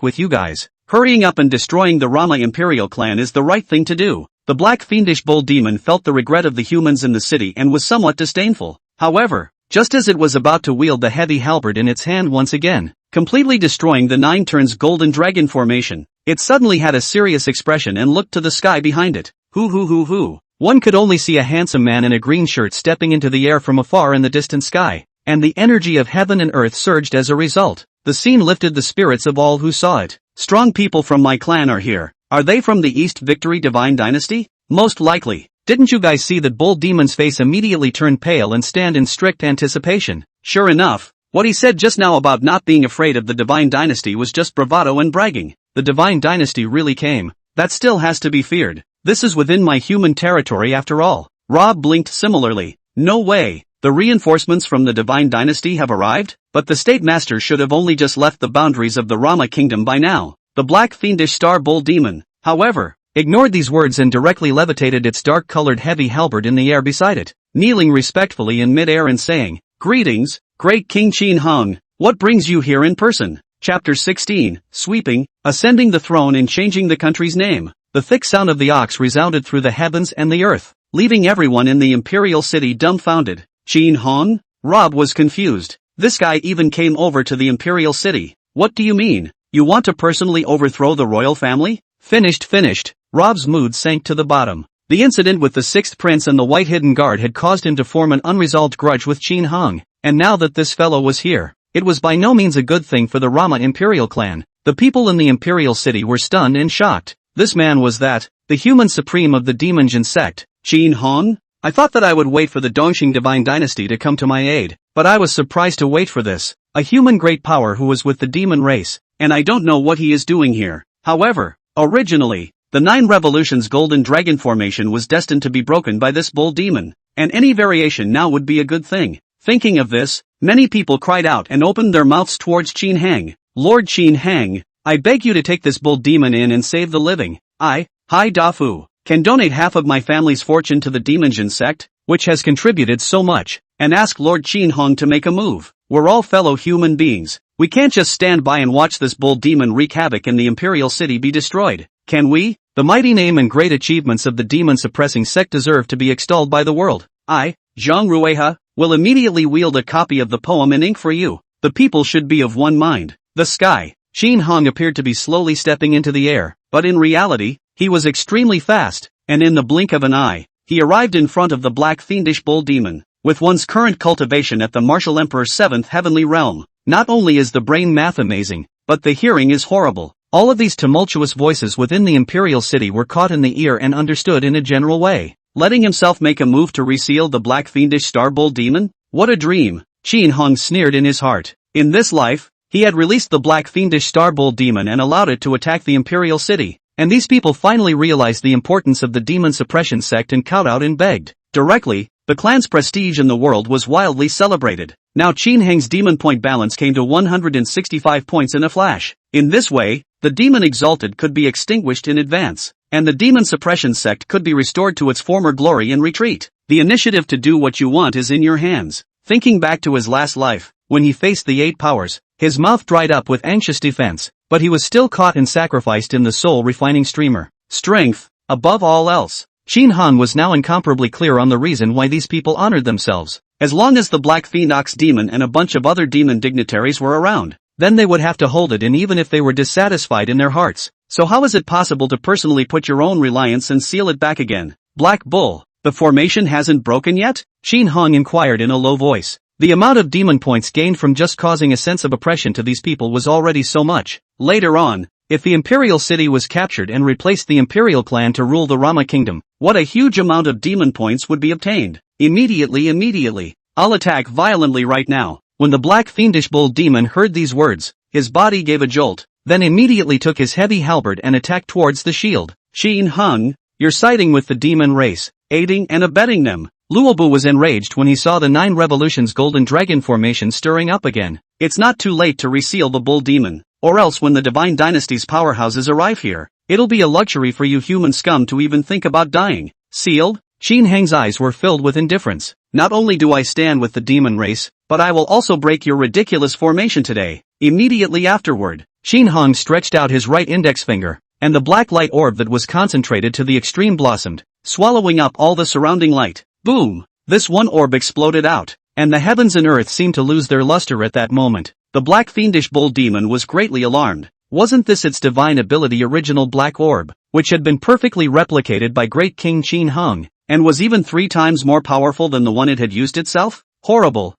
with you guys. Hurrying up and destroying the Rama Imperial clan is the right thing to do. The black fiendish bull demon felt the regret of the humans in the city and was somewhat disdainful. However, just as it was about to wield the heavy halberd in its hand once again, completely destroying the 9 turns golden dragon formation, it suddenly had a serious expression and looked to the sky behind it. Hoo. One could only see a handsome man in a green shirt stepping into the air from afar in the distant sky, and the energy of heaven and earth surged as a result. The scene lifted the spirits of all who saw it. Strong people from my clan are here. Are they from the East Victory Divine Dynasty? Most likely. Didn't you guys see that bull demon's face immediately turn pale and stand in strict anticipation? Sure enough, what he said just now about not being afraid of the Divine Dynasty was just bravado and bragging. The Divine Dynasty really came. That still has to be feared. This is within my human territory after all. Rob blinked similarly. No way. The reinforcements from the Divine Dynasty have arrived? But the State Master should have only just left the boundaries of the Rama Kingdom by now. The black fiendish star bull demon, however, ignored these words and directly levitated its dark-colored heavy halberd in the air beside it, kneeling respectfully in mid-air and saying, "Greetings, Great King Qin Hong. What brings you here in person?" Chapter 16, Sweeping, Ascending the Throne and Changing the Country's Name. The thick sound of the ox resounded through the heavens and the earth, leaving everyone in the imperial city dumbfounded. Qin Hong? Rob was confused. This guy even came over to the imperial city. What do you mean? You want to personally overthrow the royal family? Finished. Rob's mood sank to the bottom. The incident with the 6th prince and the white hidden guard had caused him to form an unresolved grudge with Qin Hong, and now that this fellow was here, it was by no means a good thing for the Rama imperial clan. The people in the imperial city were stunned and shocked. This man was the human supreme of the Demon Jin sect. Qin Hong? I thought that I would wait for the Dongxing Divine Dynasty to come to my aid, but I was surprised to wait for this. A human great power who was with the demon race, and I don't know what he is doing here. However, originally, the 9 Revolutions Golden Dragon formation was destined to be broken by this bull demon, and any variation now would be a good thing. Thinking of this, many people cried out and opened their mouths towards Qin Hang. Lord Qin Hang, I beg you to take this bull demon in and save the living. I, Hai Dafu, can donate half of my family's fortune to the Demon Jin sect, which has contributed so much, and ask Lord Qin Hong to make a move. We're all fellow human beings. We can't just stand by and watch this bull demon wreak havoc and the imperial city be destroyed. Can we? The mighty name and great achievements of the demon suppressing sect deserve to be extolled by the world. I, Zhang Ruiha, will immediately wield a copy of the poem in ink for you. The people should be of one mind. The sky. Qin Hong appeared to be slowly stepping into the air, but in reality, he was extremely fast, and in the blink of an eye, he arrived in front of the black fiendish bull demon. With one's current cultivation at the martial emperor's 7th heavenly realm, not only is the brain math amazing, but the hearing is horrible. All of these tumultuous voices within the imperial city were caught in the ear and understood in a general way. Letting himself make a move to reseal the black fiendish star bull demon? What a dream! Qin Hong sneered in his heart. In this life, he had released the black fiendish star bull demon and allowed it to attack the imperial city. And these people finally realized the importance of the demon suppression sect and kowtowed and begged. Directly, the clan's prestige in the world was wildly celebrated. Now Qin Heng's demon point balance came to 165 points in a flash. In this way, the demon exalted could be extinguished in advance, and the demon suppression sect could be restored to its former glory in retreat. The initiative to do what you want is in your hands. Thinking back to his last life, when he faced the 8 powers, his mouth dried up with anxious defense, but he was still caught and sacrificed in the soul-refining streamer. Strength, above all else. Qin Hong was now incomparably clear on the reason why these people honored themselves. As long as the Black Phoenix demon and a bunch of other demon dignitaries were around, then they would have to hold it in even if they were dissatisfied in their hearts. So how is it possible to personally put your own reliance and seal it back again? Black Bull, the formation hasn't broken yet? Qin Hong inquired in a low voice. The amount of demon points gained from just causing a sense of oppression to these people was already so much. Later on, if the imperial city was captured and replaced the imperial clan to rule the Rama kingdom, what a huge amount of demon points would be obtained. Immediately. I'll attack violently right now. When the black fiendish bull demon heard these words, his body gave a jolt, then immediately took his heavy halberd and attacked towards the shield. Qin Hong, you're siding with the demon race, aiding and abetting them. Luobu was enraged when he saw the 9 Revolutions Golden Dragon formation stirring up again. It's not too late to reseal the bull demon, or else when the Divine Dynasty's powerhouses arrive here, it'll be a luxury for you human scum to even think about dying. Sealed? Qin Heng's eyes were filled with indifference. Not only do I stand with the demon race, but I will also break your ridiculous formation today. Immediately afterward, Qin Hong stretched out his right index finger, and the black light orb that was concentrated to the extreme blossomed, swallowing up all the surrounding light. Boom! This one orb exploded out, and the heavens and earth seemed to lose their luster at that moment. The black fiendish bull demon was greatly alarmed. Wasn't this its divine ability original black orb, which had been perfectly replicated by great King Qin Hong, and was even 3 times more powerful than the one it had used itself? Horrible.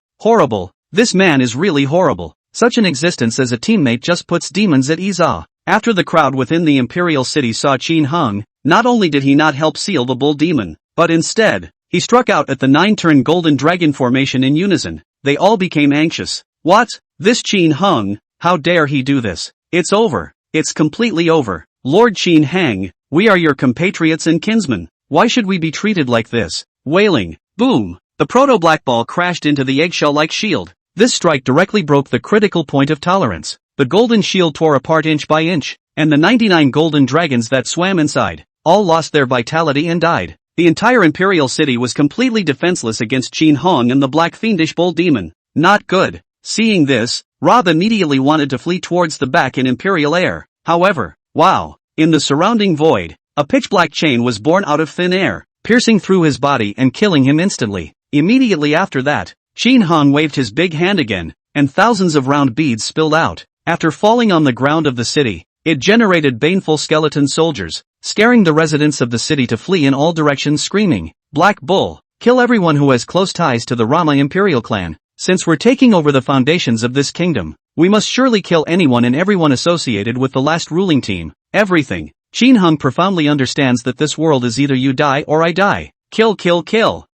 This man is really horrible. Such an existence as a teammate just puts demons at ease. After the crowd within the imperial city saw Qin Hong, not only did he not help seal the bull demon, but instead, he struck out at the 9-turn golden dragon formation in unison. They all became anxious. What? This Qin Hong, how dare he do this? It's over. It's completely over. Lord Qin Heng, we are your compatriots and kinsmen. Why should we be treated like this? Wailing. Boom. The proto-black ball crashed into the eggshell-like shield. This strike directly broke the critical point of tolerance. The golden shield tore apart inch by inch, and the 99 golden dragons that swam inside, all lost their vitality and died. The entire imperial city was completely defenseless against Qin Hong and the black fiendish bull demon. Not good. Seeing this, Rob immediately wanted to flee towards the back in imperial air. However, wow! In the surrounding void, a pitch-black chain was born out of thin air, piercing through his body and killing him instantly. Immediately after that, Qin Hong waved his big hand again, and thousands of round beads spilled out. After falling on the ground of the city, it generated baneful skeleton soldiers, scaring the residents of the city to flee in all directions screaming, "Black Bull, kill everyone who has close ties to the Rama imperial clan. Since we're taking over the foundations of this kingdom, we must surely kill anyone and everyone associated with the last ruling team. Everything." Qin Hong profoundly understands that this world is either you die or I die. Kill.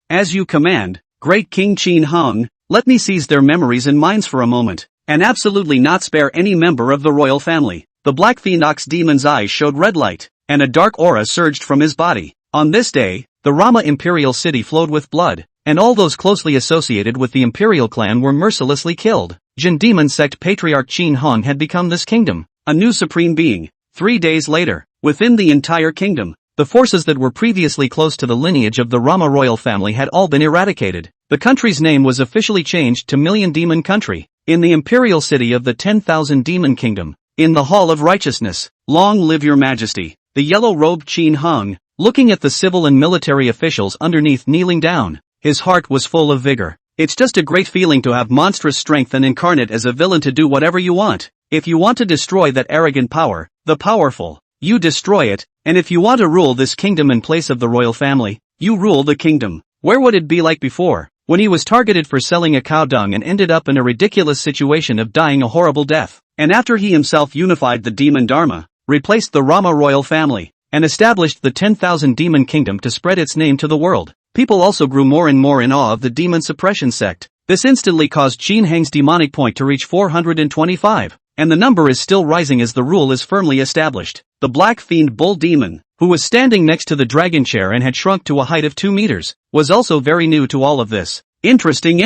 As you command, great King Qin Hong. Let me seize their memories and minds for a moment, and absolutely not spare any member of the royal family. The Black Phoenix demon's eyes showed red light, and a dark aura surged from his body. On this day, the Rama imperial city flowed with blood, and all those closely associated with the imperial clan were mercilessly killed. Jin demon sect patriarch Qin Hong had become this kingdom, a new supreme being. 3 days later, within the entire kingdom, the forces that were previously close to the lineage of the Rama royal family had all been eradicated. The country's name was officially changed to Million Demon Country. In the imperial city of the 10,000 Demon Kingdom, in the Hall of Righteousness, long live your majesty. The yellow-robed Qin Hong, looking at the civil and military officials underneath kneeling down, his heart was full of vigor. It's just a great feeling to have monstrous strength and incarnate as a villain to do whatever you want. If you want to destroy that arrogant power, the powerful, you destroy it, and if you want to rule this kingdom in place of the royal family, you rule the kingdom. Where would it be like before, when he was targeted for selling a cow dung and ended up in a ridiculous situation of dying a horrible death, and after he himself unified the demon dharma, replaced the Rama royal family, and established the 10,000 demon kingdom to spread its name to the world? People also grew more and more in awe of the demon suppression sect. This instantly caused Qin Heng's demonic point to reach 425, and the number is still rising as the rule is firmly established. The Black Fiend Bull Demon, who was standing next to the dragon chair and had shrunk to a height of 2 meters, was also very new to all of this. Interesting.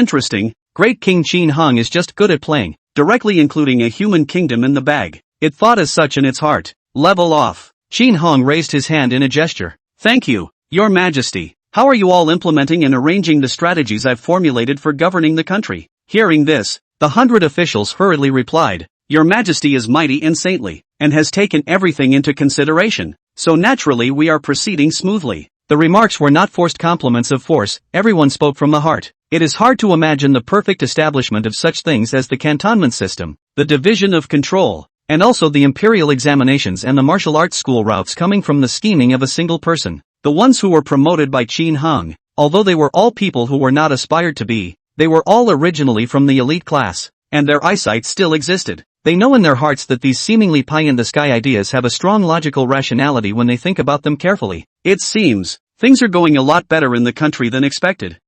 Great King Qin Heng is just good at playing, directly including a human kingdom in the bag. It thought as such in its heart. Level off. Qin Heng raised his hand in a gesture. Thank you, Your Majesty. How are you all implementing and arranging the strategies I've formulated for governing the country? Hearing this, the 100 officials hurriedly replied, Your Majesty is mighty and saintly, and has taken everything into consideration, so naturally we are proceeding smoothly. The remarks were not forced compliments of force, everyone spoke from the heart. It is hard to imagine the perfect establishment of such things as the cantonment system, the division of control, and also the imperial examinations and the martial arts school routes coming from the scheming of a single person. The ones who were promoted by Qin Heng, although they were all people who were not aspired to be, they were all originally from the elite class, and their eyesight still existed. They know in their hearts that these seemingly pie-in-the-sky ideas have a strong logical rationality when they think about them carefully. It seems, things are going a lot better in the country than expected.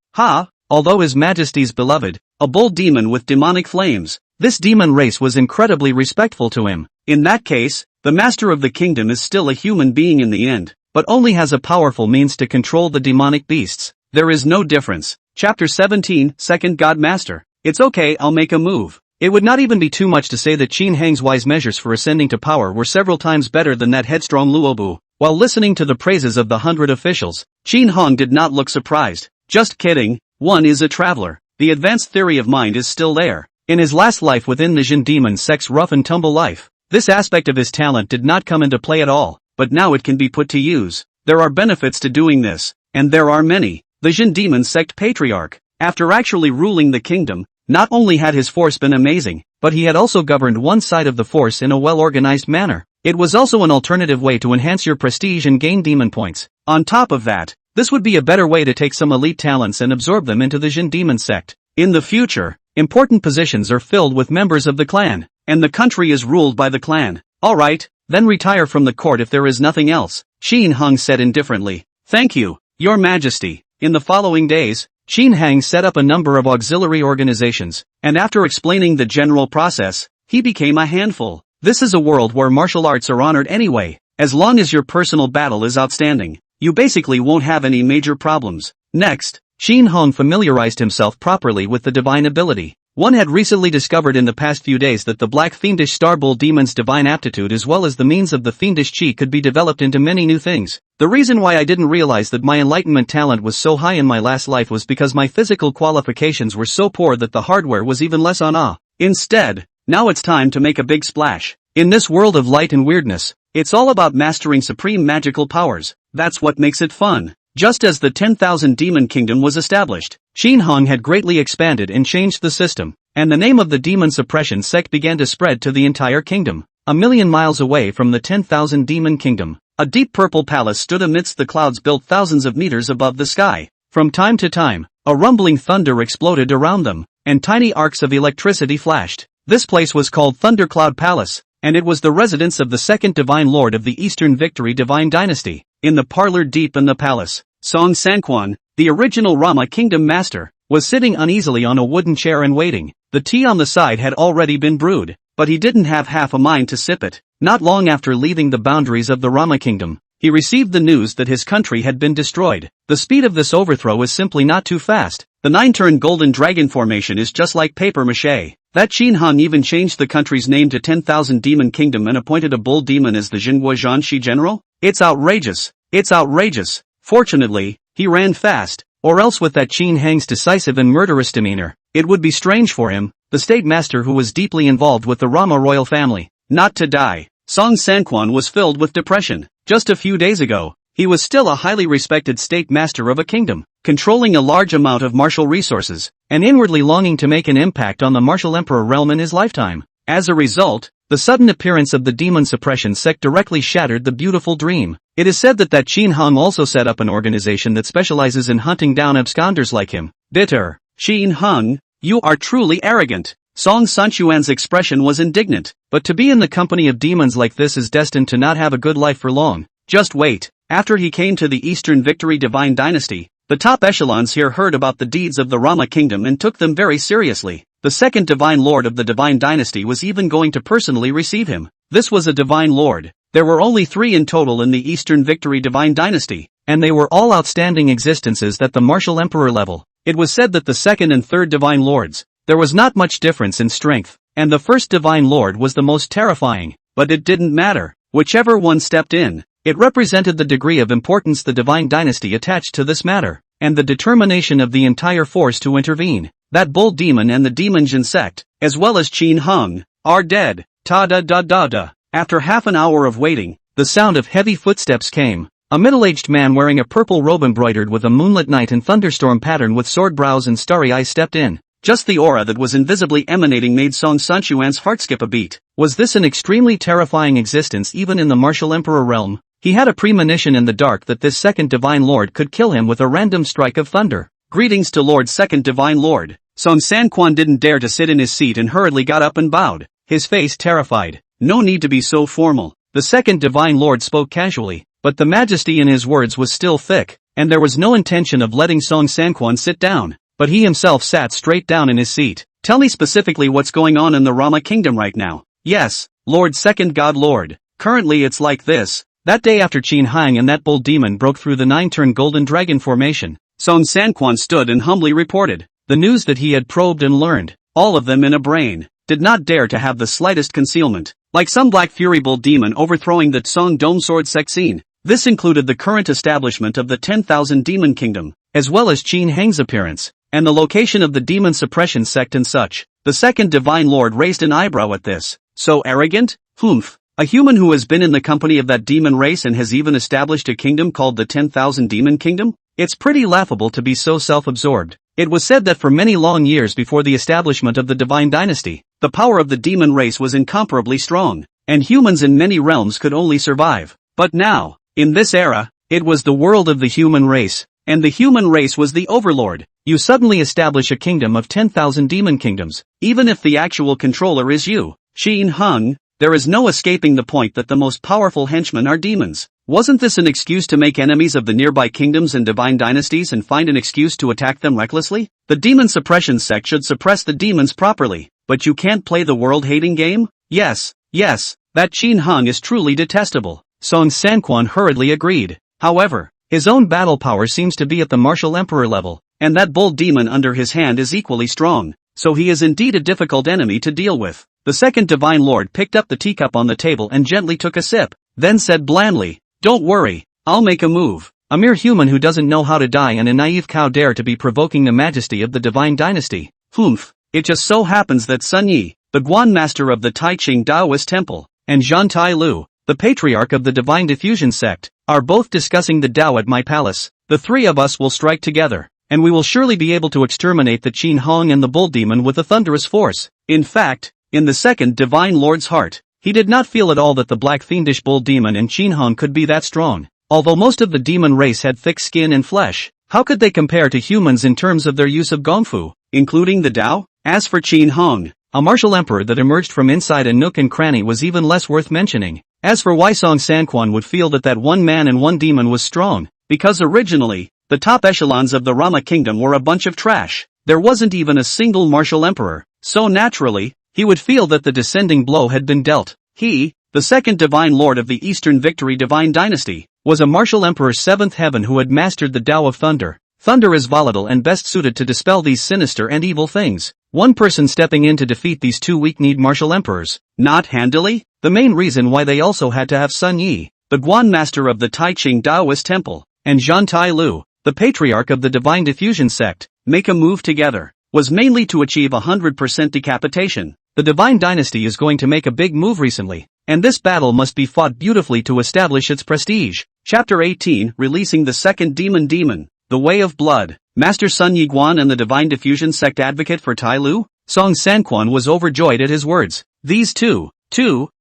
Although His Majesty's beloved, a bull demon with demonic flames, this demon race was incredibly respectful to him. In that case, the master of the kingdom is still a human being in the end, but only has a powerful means to control the demonic beasts. There is no difference. Chapter 17, Second God Master. It's okay, I'll make a move. It would not even be too much to say that Qin Heng's wise measures for ascending to power were several times better than that headstrong Luobu. While listening to the praises of the 100 officials, Qin Heng did not look surprised. Just kidding, one is a traveler. The advanced theory of mind is still there. In his last life within the Jin demon sect's rough and tumble life, this aspect of his talent did not come into play at all, but now it can be put to use. There are benefits to doing this, and there are many. The Jin demon sect patriarch, after actually ruling the kingdom, not only had his force been amazing, but he had also governed one side of the force in a well-organized manner. It was also an alternative way to enhance your prestige and gain demon points. On top of that, this would be a better way to take some elite talents and absorb them into the Jin demon sect. In the future, important positions are filled with members of the clan, and the country is ruled by the clan. Alright, then retire from the court if there is nothing else, Qin Heng said indifferently. Thank you, Your Majesty. In the following days, Qin Heng set up a number of auxiliary organizations, and after explaining the general process, he became a handful. This is a world where martial arts are honored anyway. As long as your personal battle is outstanding, you basically won't have any major problems. Next, Qin Heng familiarized himself properly with the divine ability. One had recently discovered in the past few days that the Black Fiendish Star Bull Demon's divine aptitude as well as the means of the fiendish chi could be developed into many new things. The reason why I didn't realize that my enlightenment talent was so high in my last life was because my physical qualifications were so poor that the hardware was even less on. Instead, now it's time to make a big splash. In this world of light and weirdness, it's all about mastering supreme magical powers. That's what makes it fun. Just as the 10,000 Demon Kingdom was established, Qin Heng had greatly expanded and changed the system, and the name of the demon suppression sect began to spread to the entire kingdom. A million miles away from the 10,000 Demon Kingdom, a deep purple palace stood amidst the clouds built thousands of meters above the sky. From time to time, a rumbling thunder exploded around them, and tiny arcs of electricity flashed. This place was called Thundercloud Palace, and it was the residence of the second divine lord of the Eastern Victory Divine Dynasty. In the parlor deep in the palace, Song Sanquan, the original Rama Kingdom master, was sitting uneasily on a wooden chair and waiting. The tea on the side had already been brewed, but he didn't have half a mind to sip it. Not long after leaving the boundaries of the Rama Kingdom, he received the news that his country had been destroyed. The speed of this overthrow is simply not too fast. The 9-turn golden dragon formation is just like paper mache. That Qin Heng even changed the country's name to 10,000 Demon Kingdom and appointed a bull demon as the Jinhua Zhanshi general? It's outrageous. It's outrageous. Fortunately, he ran fast, or else with that Qin Heng's decisive and murderous demeanor, it would be strange for him, the state master who was deeply involved with the Rama royal family, not to die. Song Sanquan was filled with depression. Just a few days ago, he was still a highly respected state master of a kingdom, controlling a large amount of martial resources, and inwardly longing to make an impact on the martial emperor realm in his lifetime. As a result, the sudden appearance of the demon suppression sect directly shattered the beautiful dream. It is said that Qin Hung also set up an organization that specializes in hunting down absconders like him. Bitter. Qin Hung, you are truly arrogant. Song Sanquan's expression was indignant, but to be in the company of demons like this is destined to not have a good life for long. Just wait. After he came to the Eastern Victory Divine Dynasty, the top echelons here heard about the deeds of the Rama kingdom and took them very seriously. The second divine lord of the divine dynasty was even going to personally receive him. This was a divine lord. There were only 3 in total in the Eastern Victory Divine Dynasty, and they were all outstanding existences at the martial emperor level. It was said that the second and third divine lords, there was not much difference in strength, and the first divine lord was the most terrifying, but it didn't matter. Whichever one stepped in, it represented the degree of importance the divine dynasty attached to this matter, and the determination of the entire force to intervene. That bull demon and the demon Jin sect, as well as Qin Hung, are dead. Ta-da-da-da-da. After half an hour of waiting, the sound of heavy footsteps came. A middle-aged man wearing a purple robe embroidered with a moonlit night and thunderstorm pattern with sword brows and starry eyes stepped in. Just the aura that was invisibly emanating made Song Sanquan's heart skip a beat. Was this an extremely terrifying existence even in the martial emperor realm? He had a premonition in the dark that this second divine lord could kill him with a random strike of thunder. Greetings to Lord Second Divine Lord. Song Sanquan didn't dare to sit in his seat and hurriedly got up and bowed, his face terrified. No need to be so formal. The second divine lord spoke casually, but the majesty in his words was still thick, and there was no intention of letting Song Sanquan sit down, but he himself sat straight down in his seat. Tell me specifically what's going on in the Rama kingdom right now. Yes, Lord Second God Lord. Currently it's like this. That day after Qin Hung and that bull demon broke through the 9-turn golden dragon formation, Song Sanquan stood and humbly reported the news that he had probed and learned, all of them in a brain, did not dare to have the slightest concealment, like some black fury bull demon overthrowing the Tsong Dome Sword sect scene. This included the current establishment of the 10,000 Demon Kingdom, as well as Qin Heng's appearance, and the location of the demon suppression sect and such. The second divine lord raised an eyebrow at this. So arrogant? Humph. A human who has been in the company of that demon race and has even established a kingdom called the 10,000 Demon Kingdom? It's pretty laughable to be so self-absorbed. It was said that for many long years before the establishment of the divine dynasty, the power of the demon race was incomparably strong, and humans in many realms could only survive. But now, in this era, it was the world of the human race, and the human race was the overlord. You suddenly establish a kingdom of 10,000 demon kingdoms, even if the actual controller is you, Qin Hung. There is no escaping the point that the most powerful henchmen are demons. Wasn't this an excuse to make enemies of the nearby kingdoms and divine dynasties and find an excuse to attack them recklessly? The demon suppression sect should suppress the demons properly, but you can't play the world-hating game? Yes, that Qin Hung is truly detestable. Song Sanquan hurriedly agreed. However, his own battle power seems to be at the martial emperor level, and that bull demon under his hand is equally strong, so he is indeed a difficult enemy to deal with. The second divine lord picked up the teacup on the table and gently took a sip, then said blandly, "Don't worry, I'll make a move." A mere human who doesn't know how to die and a naive cow dare to be provoking the majesty of the divine dynasty. Humph. It just so happens that Sun Yi, the Guan master of the Taiching Taoist temple, and Zhan Tai Lu, the patriarch of the divine diffusion sect, are both discussing the Tao at my palace. The 3 of us will strike together, and we will surely be able to exterminate the Qin Hung and the bull demon with a thunderous force. In fact, in the second divine lord's heart, he did not feel at all that the black fiendish bull demon and Qin Hung could be that strong. Although most of the demon race had thick skin and flesh, how could they compare to humans in terms of their use of gongfu, including the Tao? As for Qin Hung, a martial emperor that emerged from inside a nook and cranny was even less worth mentioning. As for why Song Sanquan would feel that one man and one demon was strong, because originally, the top echelons of the Rama kingdom were a bunch of trash. There wasn't even a single martial emperor, so naturally, he would feel that the descending blow had been dealt. He, the second divine lord of the Eastern Victory Divine Dynasty, was a martial emperor's 7th heaven who had mastered the Tao of Thunder. Thunder is volatile and best suited to dispel these sinister and evil things. One person stepping in to defeat these 2 weak-kneed martial emperors. Not handily? The main reason why they also had to have Sun Yi, the Guan master of the Taiching Taoist temple, and Zhan Tai Lu, the patriarch of the divine diffusion sect, make a move together, was mainly to achieve 100% decapitation. The divine dynasty is going to make a big move recently. and this battle must be fought beautifully to establish its prestige. Chapter 18, Releasing the Second Demon. The Way of Blood. Master Sun Yiguan and the Divine Diffusion Sect advocate for Tai Lu? Song Sanquan was overjoyed at his words. These two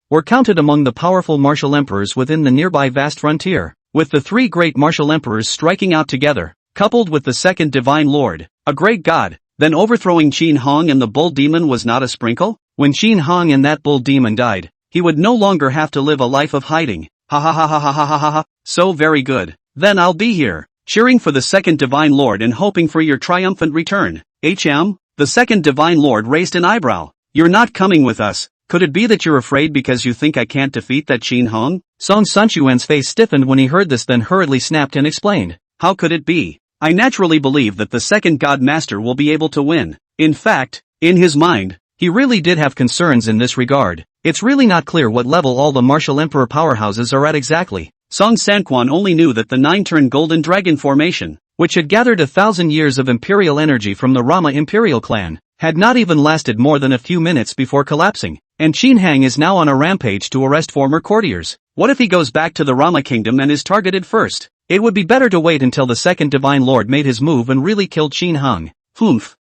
were counted among the powerful martial emperors within the nearby vast frontier, with the three great martial emperors striking out together, coupled with the second divine lord, a great god. Then overthrowing Qin Hong and the bull demon was not a sprinkle? When Qin Hong and that bull demon died, he would no longer have to live a life of hiding. Ha ha ha ha ha ha ha ha ha. So very good. Then I'll be here, cheering for the second divine lord and hoping for your triumphant return. The second divine lord raised an eyebrow. You're not coming with us. Could it be that you're afraid because you think I can't defeat that Qin Hong? Song Sanquan's face stiffened when he heard this, then hurriedly snapped and explained. How could it be? I naturally believe that the second god master will be able to win. In fact, in his mind, he really did have concerns in this regard. It's really not clear what level all the martial emperor powerhouses are at exactly. Song Sanquan only knew that the 9-turn golden dragon formation, which had gathered 1,000 years of imperial energy from the Rama imperial clan, had not even lasted more than a few minutes before collapsing, and Qin Hang is now on a rampage to arrest former courtiers. What if he goes back to the Rama kingdom and is targeted first? It would be better to wait until the second divine lord made his move and really killed Qin Hang.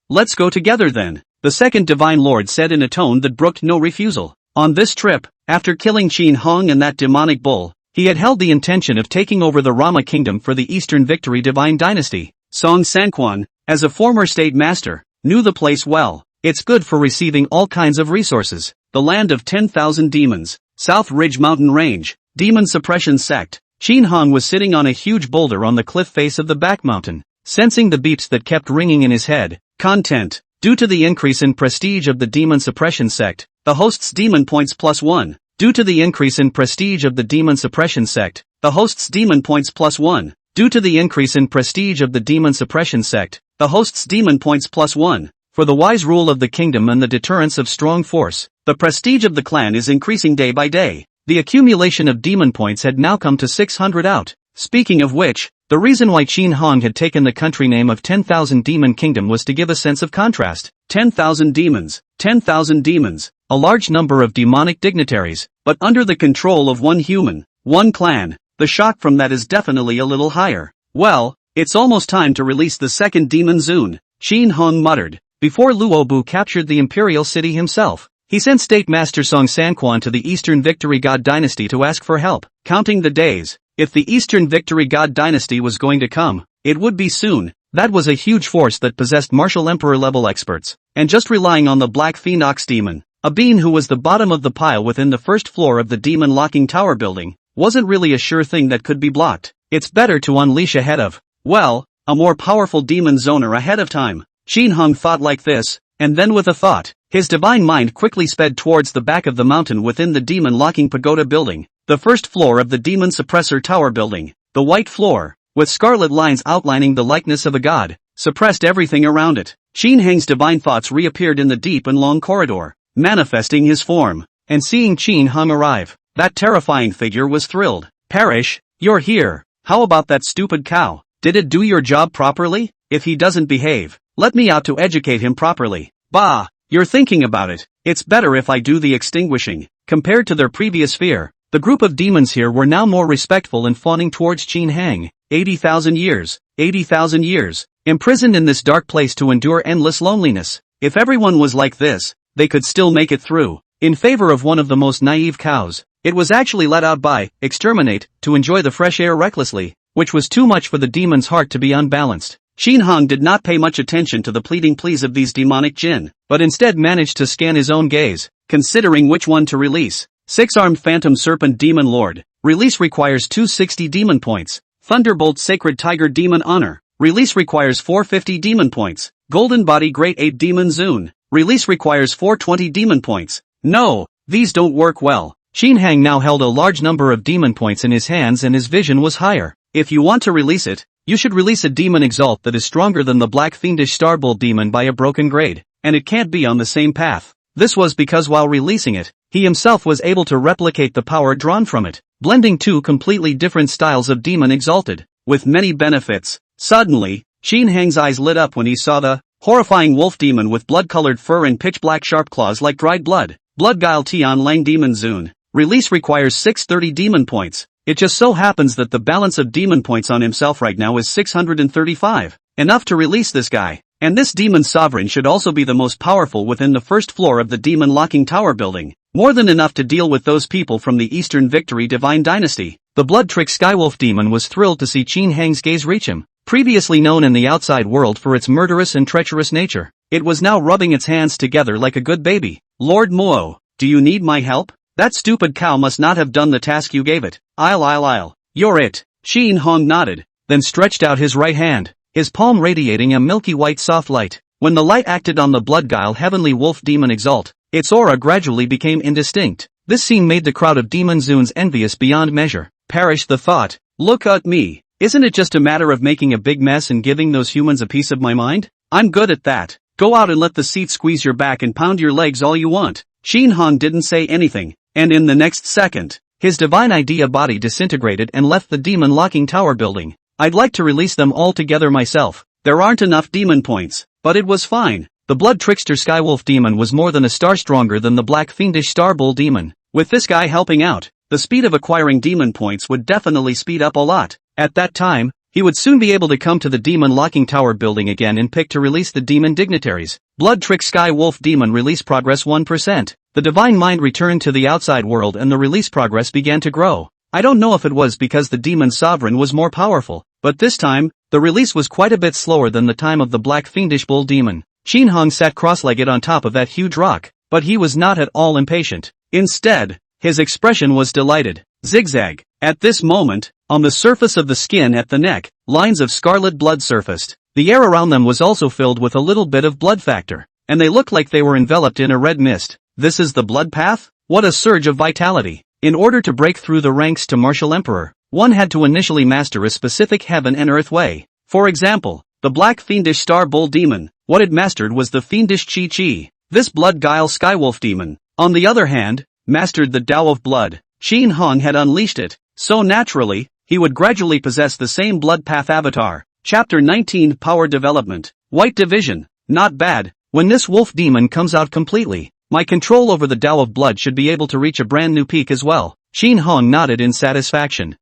Let's go together then, the second divine lord said in a tone that brooked no refusal. On this trip, after killing Qin Hong and that demonic bull, he had held the intention of taking over the Rama kingdom for the Eastern Victory Divine Dynasty. Song Sanquan, as a former state master, knew the place well. It's good for receiving all kinds of resources. The land of 10,000 demons, South Ridge Mountain Range, Demon Suppression Sect. Qin Hong was sitting on a huge boulder on the cliff face of the back mountain, sensing the beeps that kept ringing in his head. Content. Due to the increase in prestige of the Demon Suppression Sect, the host's demon points +1. Due to the increase in prestige of the Demon Suppression Sect, the host's demon points +1. Due to the increase in prestige of the Demon Suppression Sect, the host's demon points +1. For the wise rule of the kingdom and the deterrence of strong force, the prestige of the clan is increasing day by day. The accumulation of demon points had now come to 600 out. Speaking of which, the reason why Qin Hong had taken the country name of 10,000 Demon Kingdom was to give a sense of contrast. 10,000 demons, 10,000 demons, a large number of demonic dignitaries, but under the control of one human, one clan. The shock from that is definitely a little higher. Well, it's almost time to release the second demon soon, Qin Hong muttered, before Luobu captured the imperial city himself. He sent State Master Song Sanquan to the Eastern Victory God Dynasty to ask for help. Counting the days, if the Eastern Victory God Dynasty was going to come, it would be soon. That was a huge force that possessed martial emperor level experts, and just relying on the Black Phoenix demon, a being who was the bottom of the pile within the first floor of the demon locking tower building, wasn't really a sure thing that could be blocked. It's better to unleash ahead of, well, a more powerful demon zoner ahead of time. Qin Hong thought like this, and then with a thought, his divine mind quickly sped towards the back of the mountain within the demon locking pagoda building, the first floor of the demon suppressor tower building. The white floor, with scarlet lines outlining the likeness of a god, suppressed everything around it. Qin Hang's divine thoughts reappeared in the deep and long corridor, manifesting his form, and seeing Qin Hong arrive, that terrifying figure was thrilled. Parish, you're here. How about that stupid cow? Did it do your job properly? If he doesn't behave, let me out to educate him properly. Bah, you're thinking about it. It's better if I do the extinguishing. Compared to their previous fear, the group of demons here were now more respectful and fawning towards Qin Hang. 80,000 years, 80,000 years, imprisoned in this dark place to endure endless loneliness. If everyone was like this, they could still make it through. In favor of one of the most naive cows, it was actually let out by exterminate to enjoy the fresh air recklessly, which was too much for the demon's heart to be unbalanced. Qin Hong did not pay much attention to the pleading pleas of these demonic jinn, but instead managed to scan his own gaze, considering which one to release. Six-armed Phantom Serpent Demon Lord. Release requires 260 demon points. Thunderbolt Sacred Tiger Demon Honor. Release requires 450 demon points. Golden Body Great Ape Demon Zune. Release requires 420 demon points. No, these don't work well. Qin Hang now held a large number of demon points in his hands and his vision was higher. If you want to release it, you should release a demon exalt that is stronger than the black fiendish Starbolt demon by a broken grade, and it can't be on the same path. This was because while releasing it, he himself was able to replicate the power drawn from it, blending two completely different styles of demon exalted, with many benefits. Suddenly, Qin Hang's eyes lit up when he saw the horrifying wolf demon with blood-colored fur and pitch-black sharp claws like dried blood. Blood Guile Tian Lang Demon Zune. Release requires 630 demon points. It just so happens that the balance of demon points on himself right now is 635. Enough to release this guy. And this demon sovereign should also be the most powerful within the first floor of the demon locking tower building. More than enough to deal with those people from the Eastern Victory Divine Dynasty. The Blood Trick Skywolf demon was thrilled to see Qin Hang's gaze reach him. Previously known in the outside world for its murderous and treacherous nature, it was now rubbing its hands together like a good baby. Lord Muo, do you need my help? That stupid cow must not have done the task you gave it. I'll. You're it. Qin Hang nodded, then stretched out his right hand, his palm radiating a milky white soft light. When the light acted on the blood-guile heavenly wolf demon Exalt, its aura gradually became indistinct. This scene made the crowd of demon Zuns envious beyond measure. Perish the thought, look at me. Isn't it just a matter of making a big mess and giving those humans a piece of my mind? I'm good at that. Go out and let the seat squeeze your back and pound your legs all you want. Qin Hang didn't say anything, and in the next second, his divine idea body disintegrated and left the demon locking tower building. I'd like to release them all together myself. There aren't enough demon points, but it was fine. The blood trickster Skywolf demon was more than a star stronger than the black fiendish Star Bull demon. With this guy helping out, the speed of acquiring demon points would definitely speed up a lot. At that time, he would soon be able to come to the demon locking tower building again and pick to release the demon dignitaries. Blood Trick Sky Wolf Demon release progress 1%. The divine mind returned to the outside world and the release progress began to grow. I don't know if it was because the demon sovereign was more powerful, but this time, the release was quite a bit slower than the time of the black fiendish bull demon. Qin Hang sat cross-legged on top of that huge rock, but he was not at all impatient. Instead, his expression was delighted. Zigzag. At this moment, on the surface of the skin at the neck, lines of scarlet blood surfaced. The air around them was also filled with a little bit of blood factor, and they looked like they were enveloped in a red mist. This is the blood path? What a surge of vitality. In order to break through the ranks to Martial Emperor, one had to initially master a specific heaven and earth way. For example, the black fiendish Star Bull demon, what it mastered was the fiendish Chi. This blood guile Skywolf demon, on the other hand, mastered the Tao of blood. Qin Hang had unleashed it, so naturally, he would gradually possess the same blood path avatar. Chapter 19 Power Development. White Division. Not bad. When this wolf demon comes out completely, my control over the Tao of blood should be able to reach a brand new peak as well. Qin Hang nodded in satisfaction.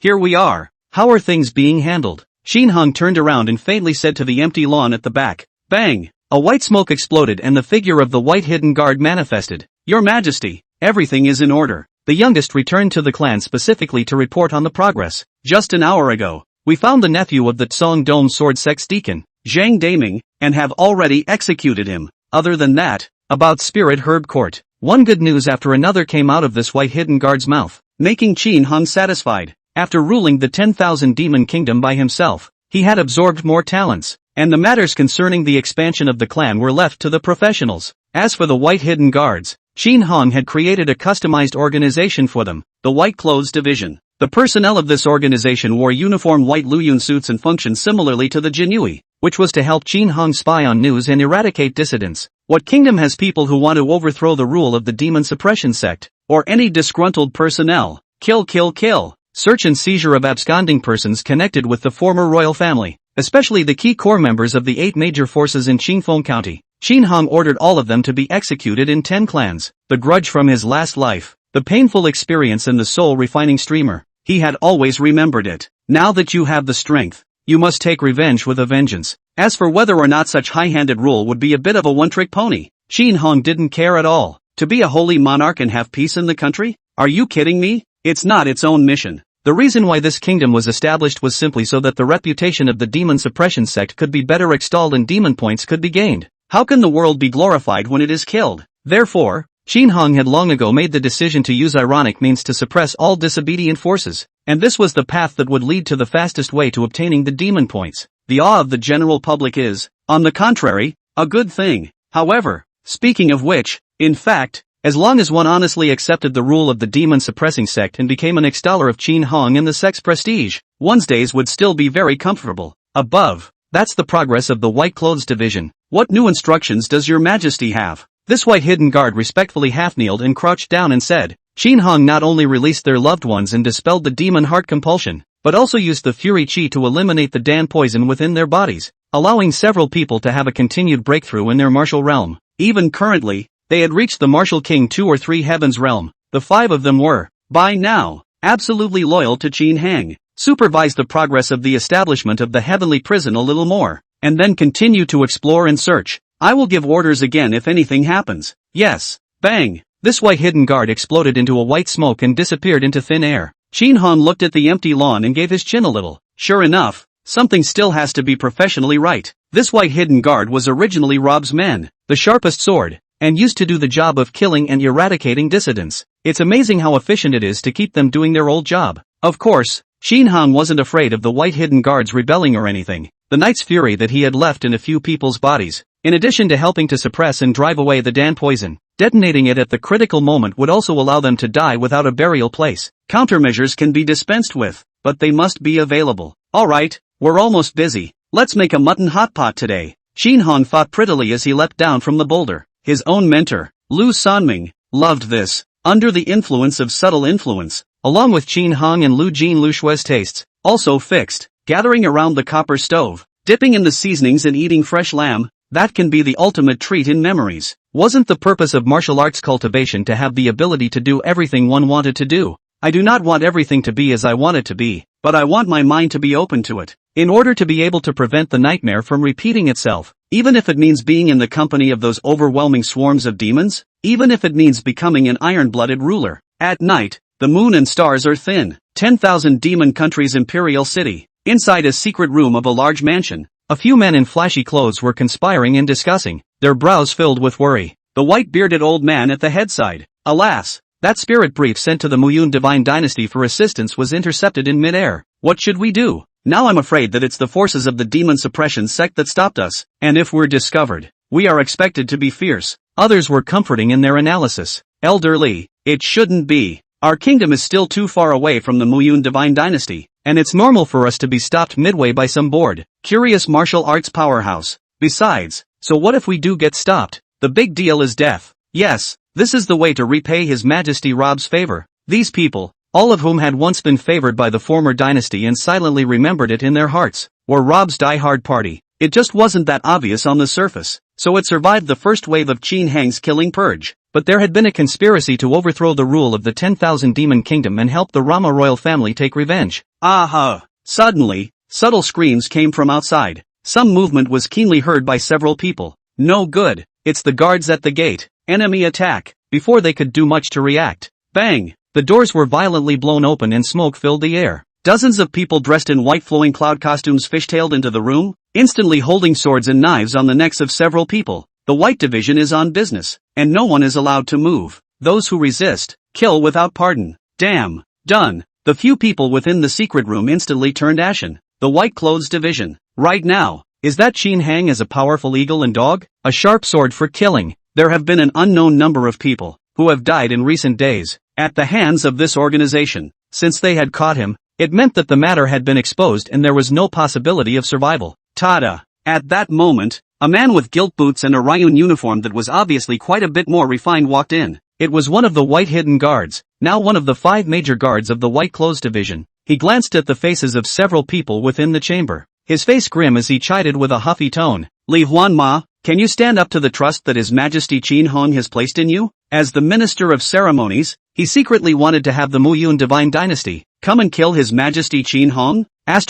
Here we are. How are things being handled? Qin Hang turned around and faintly said to the empty lawn at the back. Bang! A white smoke exploded and the figure of the white hidden guard manifested. Your Majesty, everything is in order. The youngest returned to the clan specifically to report on the progress. Just an hour ago, we found the nephew of the Tsong Dome Sword Sects Deacon, Zhang Daming, and have already executed him. Other than that, about Spirit Herb Court, one good news after another came out of this white hidden guard's mouth, making Qin Hang satisfied. After ruling the 10,000 demon kingdom by himself, he had absorbed more talents, and the matters concerning the expansion of the clan were left to the professionals. As for the white hidden guards, Qin Hang had created a customized organization for them, the White Clothes Division. The personnel of this organization wore uniform white Luyun suits and functioned similarly to the Jinui, which was to help Qin Hang spy on news and eradicate dissidents. What kingdom has people who want to overthrow the rule of the demon suppression sect, or any disgruntled personnel? Kill. Search and seizure of absconding persons connected with the former royal family, especially the key core members of the 8 major forces in Qingfeng County. Qin Hang ordered all of them to be executed in 10 clans. The grudge from his last life, the painful experience and the soul-refining streamer, he had always remembered it. Now that you have the strength, you must take revenge with a vengeance. As for whether or not such high-handed rule would be a bit of a one-trick pony, Qin Hang didn't care at all. To be a holy monarch and have peace in the country? Are you kidding me? It's not its own mission. The reason why this kingdom was established was simply so that the reputation of the demon suppression sect could be better extolled and demon points could be gained. How can the world be glorified when it is killed? Therefore, Qin Hang had long ago made the decision to use ironic means to suppress all disobedient forces, and this was the path that would lead to the fastest way to obtaining the demon points. The awe of the general public is, on the contrary, a good thing. However, speaking of which, in fact, as long as one honestly accepted the rule of the demon suppressing sect and became an extoller of Qin Hang and the sect's prestige, one's days would still be very comfortable. Above, that's the progress of the White Clothes Division. What new instructions does your Majesty have? This white hidden guard respectfully half-kneeled and crouched down and said. Qin Hang not only released their loved ones and dispelled the demon heart compulsion, but also used the Fury Qi to eliminate the Dan poison within their bodies, allowing several people to have a continued breakthrough in their martial realm. Even currently, they had reached the martial king 2 or 3 heavens realm. the 5 of them were, by now, absolutely loyal to Qin Hang, supervise the progress of the establishment of the heavenly prison a little more, and then continue to explore and search. I will give orders again if anything happens. Yes. Bang! This white hidden guard exploded into a white smoke and disappeared into thin air. Qin Han looked at the empty lawn and gave his chin a little. Sure enough, something still has to be professionally right. This white hidden guard was originally Rob's men, the sharpest sword, and used to do the job of killing and eradicating dissidents. It's amazing how efficient it is to keep them doing their old job. Of course, Qin Han wasn't afraid of the white hidden guards rebelling or anything. The night's fury that he had left in a few people's bodies, in addition to helping to suppress and drive away the Dan poison, detonating it at the critical moment would also allow them to die without a burial place. Countermeasures can be dispensed with, but they must be available. Alright, we're almost busy. Let's make a mutton hot pot today. Qin Han thought prettily as he leapt down from the boulder. His own mentor, Lu Sanming, loved this. Under the influence of subtle influence, along with Qin Hong and Lu Jin Lushue's tastes, also fixed, gathering around the copper stove, dipping in the seasonings and eating fresh lamb, that can be the ultimate treat in memories. Wasn't the purpose of martial arts cultivation to have the ability to do everything one wanted to do? I do not want everything to be as I want it to be, but I want my mind to be open to it, in order to be able to prevent the nightmare from repeating itself, even if it means being in the company of those overwhelming swarms of demons, even if it means becoming an iron-blooded ruler. At night, the moon and stars are thin. 10,000 demon countries imperial city. Inside a secret room of a large mansion, a few men in flashy clothes were conspiring and discussing, their brows filled with worry. The white-bearded old man at the headside. Alas, that spirit brief sent to the Muyun divine dynasty for assistance was intercepted in mid-air. What should we do? Now I'm afraid that it's the forces of the demon suppression sect that stopped us, and if we're discovered, we are expected to be fierce. Others were comforting in their analysis. Elderly, it shouldn't be. Our kingdom is still too far away from the Muyun divine dynasty, and it's normal for us to be stopped midway by some bored, curious martial arts powerhouse. Besides, so what if we do get stopped? The big deal is death. Yes, this is the way to repay His Majesty Rob's favor. These people, all of whom had once been favored by the former dynasty and silently remembered it in their hearts, were Rob's die-hard party. It just wasn't that obvious on the surface, so it survived the first wave of Qin Hang's killing purge. But there had been a conspiracy to overthrow the rule of the 10,000 demon kingdom and help the Rama royal family take revenge. Aha! Suddenly, subtle screams came from outside. Some movement was keenly heard by several people. No good, it's the guards at the gate. Enemy attack. Before they could do much to react, bang! The doors were violently blown open and smoke filled the air. Dozens of people dressed in white flowing cloud costumes fishtailed into the room, instantly holding swords and knives on the necks of several people. The White Division is on business, and no one is allowed to move. Those who resist, kill without pardon. Damn. Done. The few people within the secret room instantly turned ashen. The White Clothes Division. Right now, is that Qin Hang as a powerful eagle and dog? A sharp sword for killing. There have been an unknown number of people who have died in recent days at the hands of this organization. Since they had caught him, it meant that the matter had been exposed and there was no possibility of survival. Tada! At that moment, a man with gilt boots and a Ryun uniform that was obviously quite a bit more refined walked in. It was one of the White Hidden Guards, now one of the 5 major guards of the White Clothes Division. He glanced at the faces of several people within the chamber, his face grim as he chided with a huffy tone. Li Huanma, can you stand up to the trust that His Majesty Qin Hong has placed in you? As the Minister of Ceremonies, he secretly wanted to have the Muyun divine dynasty come and kill His Majesty Qin Hong? At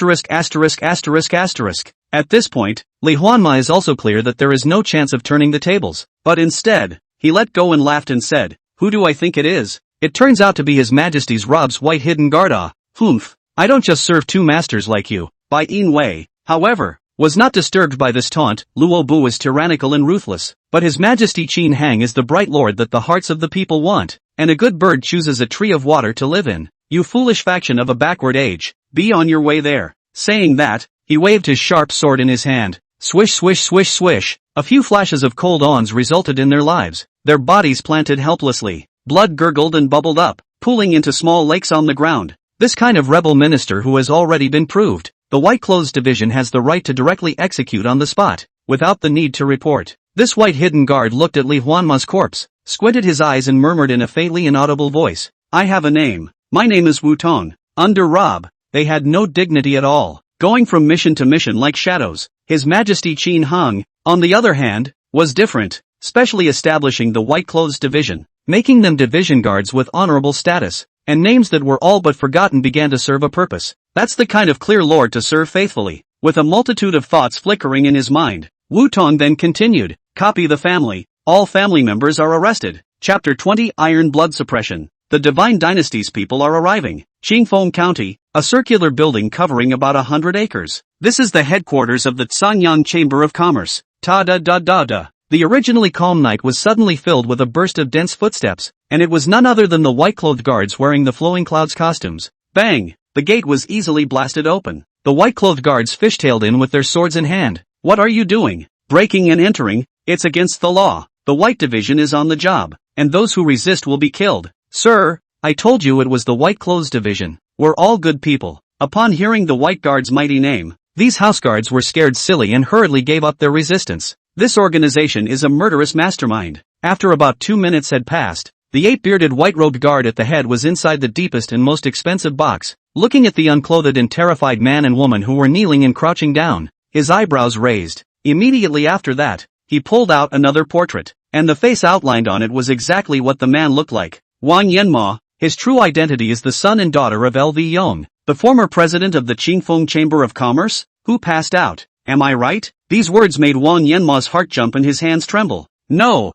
this point, Li Huanma is also clear that there is no chance of turning the tables, but instead, he let go and laughed and said, who do I think it is? It turns out to be His Majesty's Rob's White Hidden Guard. Humph, I don't just serve 2 masters like you. Bai Yin Wei, however, was not disturbed by this taunt. Luo Bu is tyrannical and ruthless, but His Majesty Qin Hang is the bright lord that the hearts of the people want, and a good bird chooses a tree of water to live in. You foolish faction of a backward age, be on your way there. Saying that, he waved his sharp sword in his hand. Swish swish swish swish. A few flashes of cold ons resulted in their lives. Their bodies planted helplessly. Blood gurgled and bubbled up, pooling into small lakes on the ground. This kind of rebel minister who has already been proved. The White Clothes Division has the right to directly execute on the spot, without the need to report. This White Hidden Guard looked at Li Huanma's corpse, squinted his eyes and murmured in a faintly inaudible voice. I have a name. My name is Wu Tong. Under Rob, they had no dignity at all, going from mission to mission like shadows. His Majesty Qin Hong, on the other hand, was different, specially establishing the White Clothes Division. making them division guards with honorable status, and names that were all but forgotten began to serve a purpose. That's the kind of clear lord to serve faithfully. With a multitude of thoughts flickering in his mind, Wu Tong then continued, copy the family, all family members are arrested. Chapter 20 Iron Blood Suppression. The Divine Dynasty's people are arriving. Qingfeng County, a circular building covering about 100 acres. This is the headquarters of the Sanyang Chamber of Commerce. Ta-da-da-da-da. The originally calm night was suddenly filled with a burst of dense footsteps, and it was none other than the white-clothed guards wearing the flowing clouds costumes. Bang! The gate was easily blasted open. The white-clothed guards fishtailed in with their swords in hand. What are you doing? Breaking and entering? It's against the law. The White Division is on the job, and those who resist will be killed. Sir, I told you it was the White Clothes Division. We're all good people. Upon hearing the White Guard's mighty name, these house guards were scared silly and hurriedly gave up their resistance. This organization is a murderous mastermind. After about 2 minutes had passed, the 8-bearded white-robed guard at the head was inside the deepest and most expensive box, looking at the unclothed and terrified man and woman who were kneeling and crouching down, his eyebrows raised. Immediately after that, he pulled out another portrait, and the face outlined on it was exactly what the man looked like. Wang Yanma, his true identity is the son and daughter of L.V. Yong, the former president of the Qingfeng Chamber of Commerce, who passed out. Am I right? These words made Wang Yanma's heart jump and his hands tremble. No.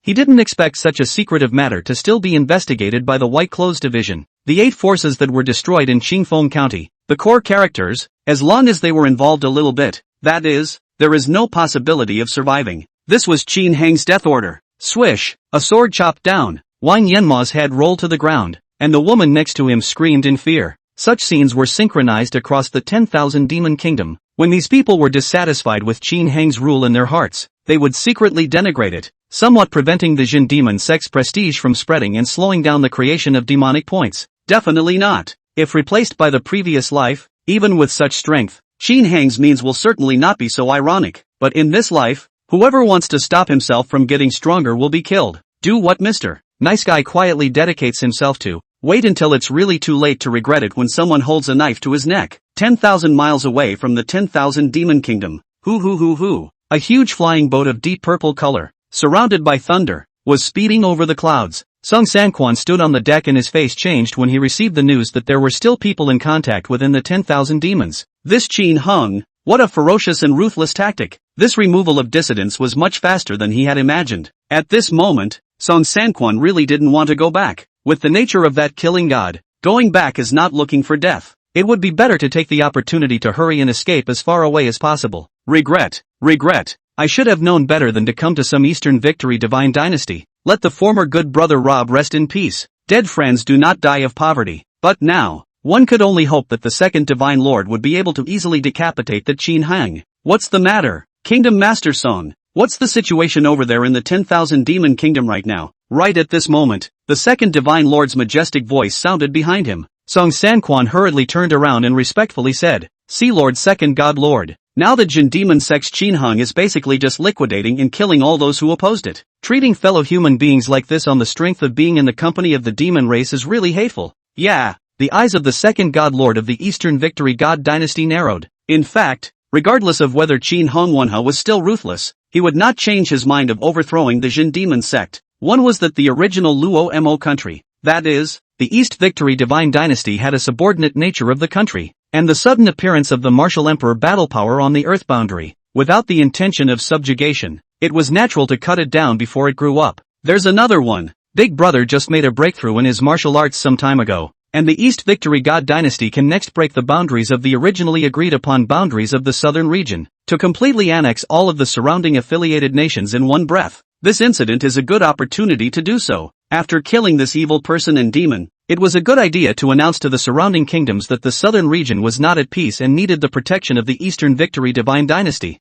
He didn't expect such a secretive matter to still be investigated by the White Clothes Division. The 8 forces that were destroyed in Qingfeng County, the core characters, as long as they were involved a little bit, that is, there is no possibility of surviving. This was Qin Heng's death order. Swish, a sword chopped down. Wang Yanma's head rolled to the ground, and the woman next to him screamed in fear. Such scenes were synchronized across the 10,000 demon kingdom. When these people were dissatisfied with Qin Heng's rule in their hearts, they would secretly denigrate it, somewhat preventing the Jin demon sect's prestige from spreading and slowing down the creation of demonic points. Definitely not. If replaced by the previous life, even with such strength, Qin Heng's means will certainly not be so ironic. But in this life, whoever wants to stop himself from getting stronger will be killed. Do what Mr. Nice Guy quietly dedicates himself to. Wait until it's really too late to regret it when someone holds a knife to his neck. 10,000 miles away from the 10,000 demon kingdom. A huge flying boat of deep purple color, surrounded by thunder, was speeding over the clouds. Sung Sanquan stood on the deck and his face changed when he received the news that there were still people in contact within the 10,000 demons. This Qin Heng, what a ferocious and ruthless tactic. This removal of dissidents was much faster than he had imagined. At this moment, Song Sanquan really didn't want to go back. With the nature of that killing god, going back is not looking for death. It would be better to take the opportunity to hurry and escape as far away as possible. Regret. I should have known better than to come to some Eastern Victory Divine Dynasty. Let the former good brother Rob rest in peace. Dead friends do not die of poverty. But now, one could only hope that the second Divine Lord would be able to easily decapitate the Qin Heng. What's the matter? Kingdom Master Song, what's the situation over there in the 10,000 Demon Kingdom right now? Right at this moment, the second Divine Lord's majestic voice sounded behind him. Song Sanquan hurriedly turned around and respectfully said, Sea Lord Second God Lord. Now the Jin Demon Sect's Qin Heng is basically just liquidating and killing all those who opposed it. Treating fellow human beings like this on the strength of being in the company of the demon race is really hateful. Yeah, the eyes of the second God Lord of the Eastern Victory God Dynasty narrowed. In fact, regardless of whether Qin Heng Wenhe was still ruthless, he would not change his mind of overthrowing the Jin Demon Sect. One was that the original Luo Mo country, that is, the East Victory Divine Dynasty had a subordinate nature of the country, and the sudden appearance of the martial emperor battle power on the earth boundary, without the intention of subjugation, it was natural to cut it down before it grew up. There's another one. Big Brother just made a breakthrough in his martial arts some time ago, and the East Victory God Dynasty can next break the boundaries of the originally agreed upon boundaries of the southern region, to completely annex all of the surrounding affiliated nations in one breath. This incident is a good opportunity to do so. After killing this evil person and demon, it was a good idea to announce to the surrounding kingdoms that the southern region was not at peace and needed the protection of the Eastern Victory Divine Dynasty.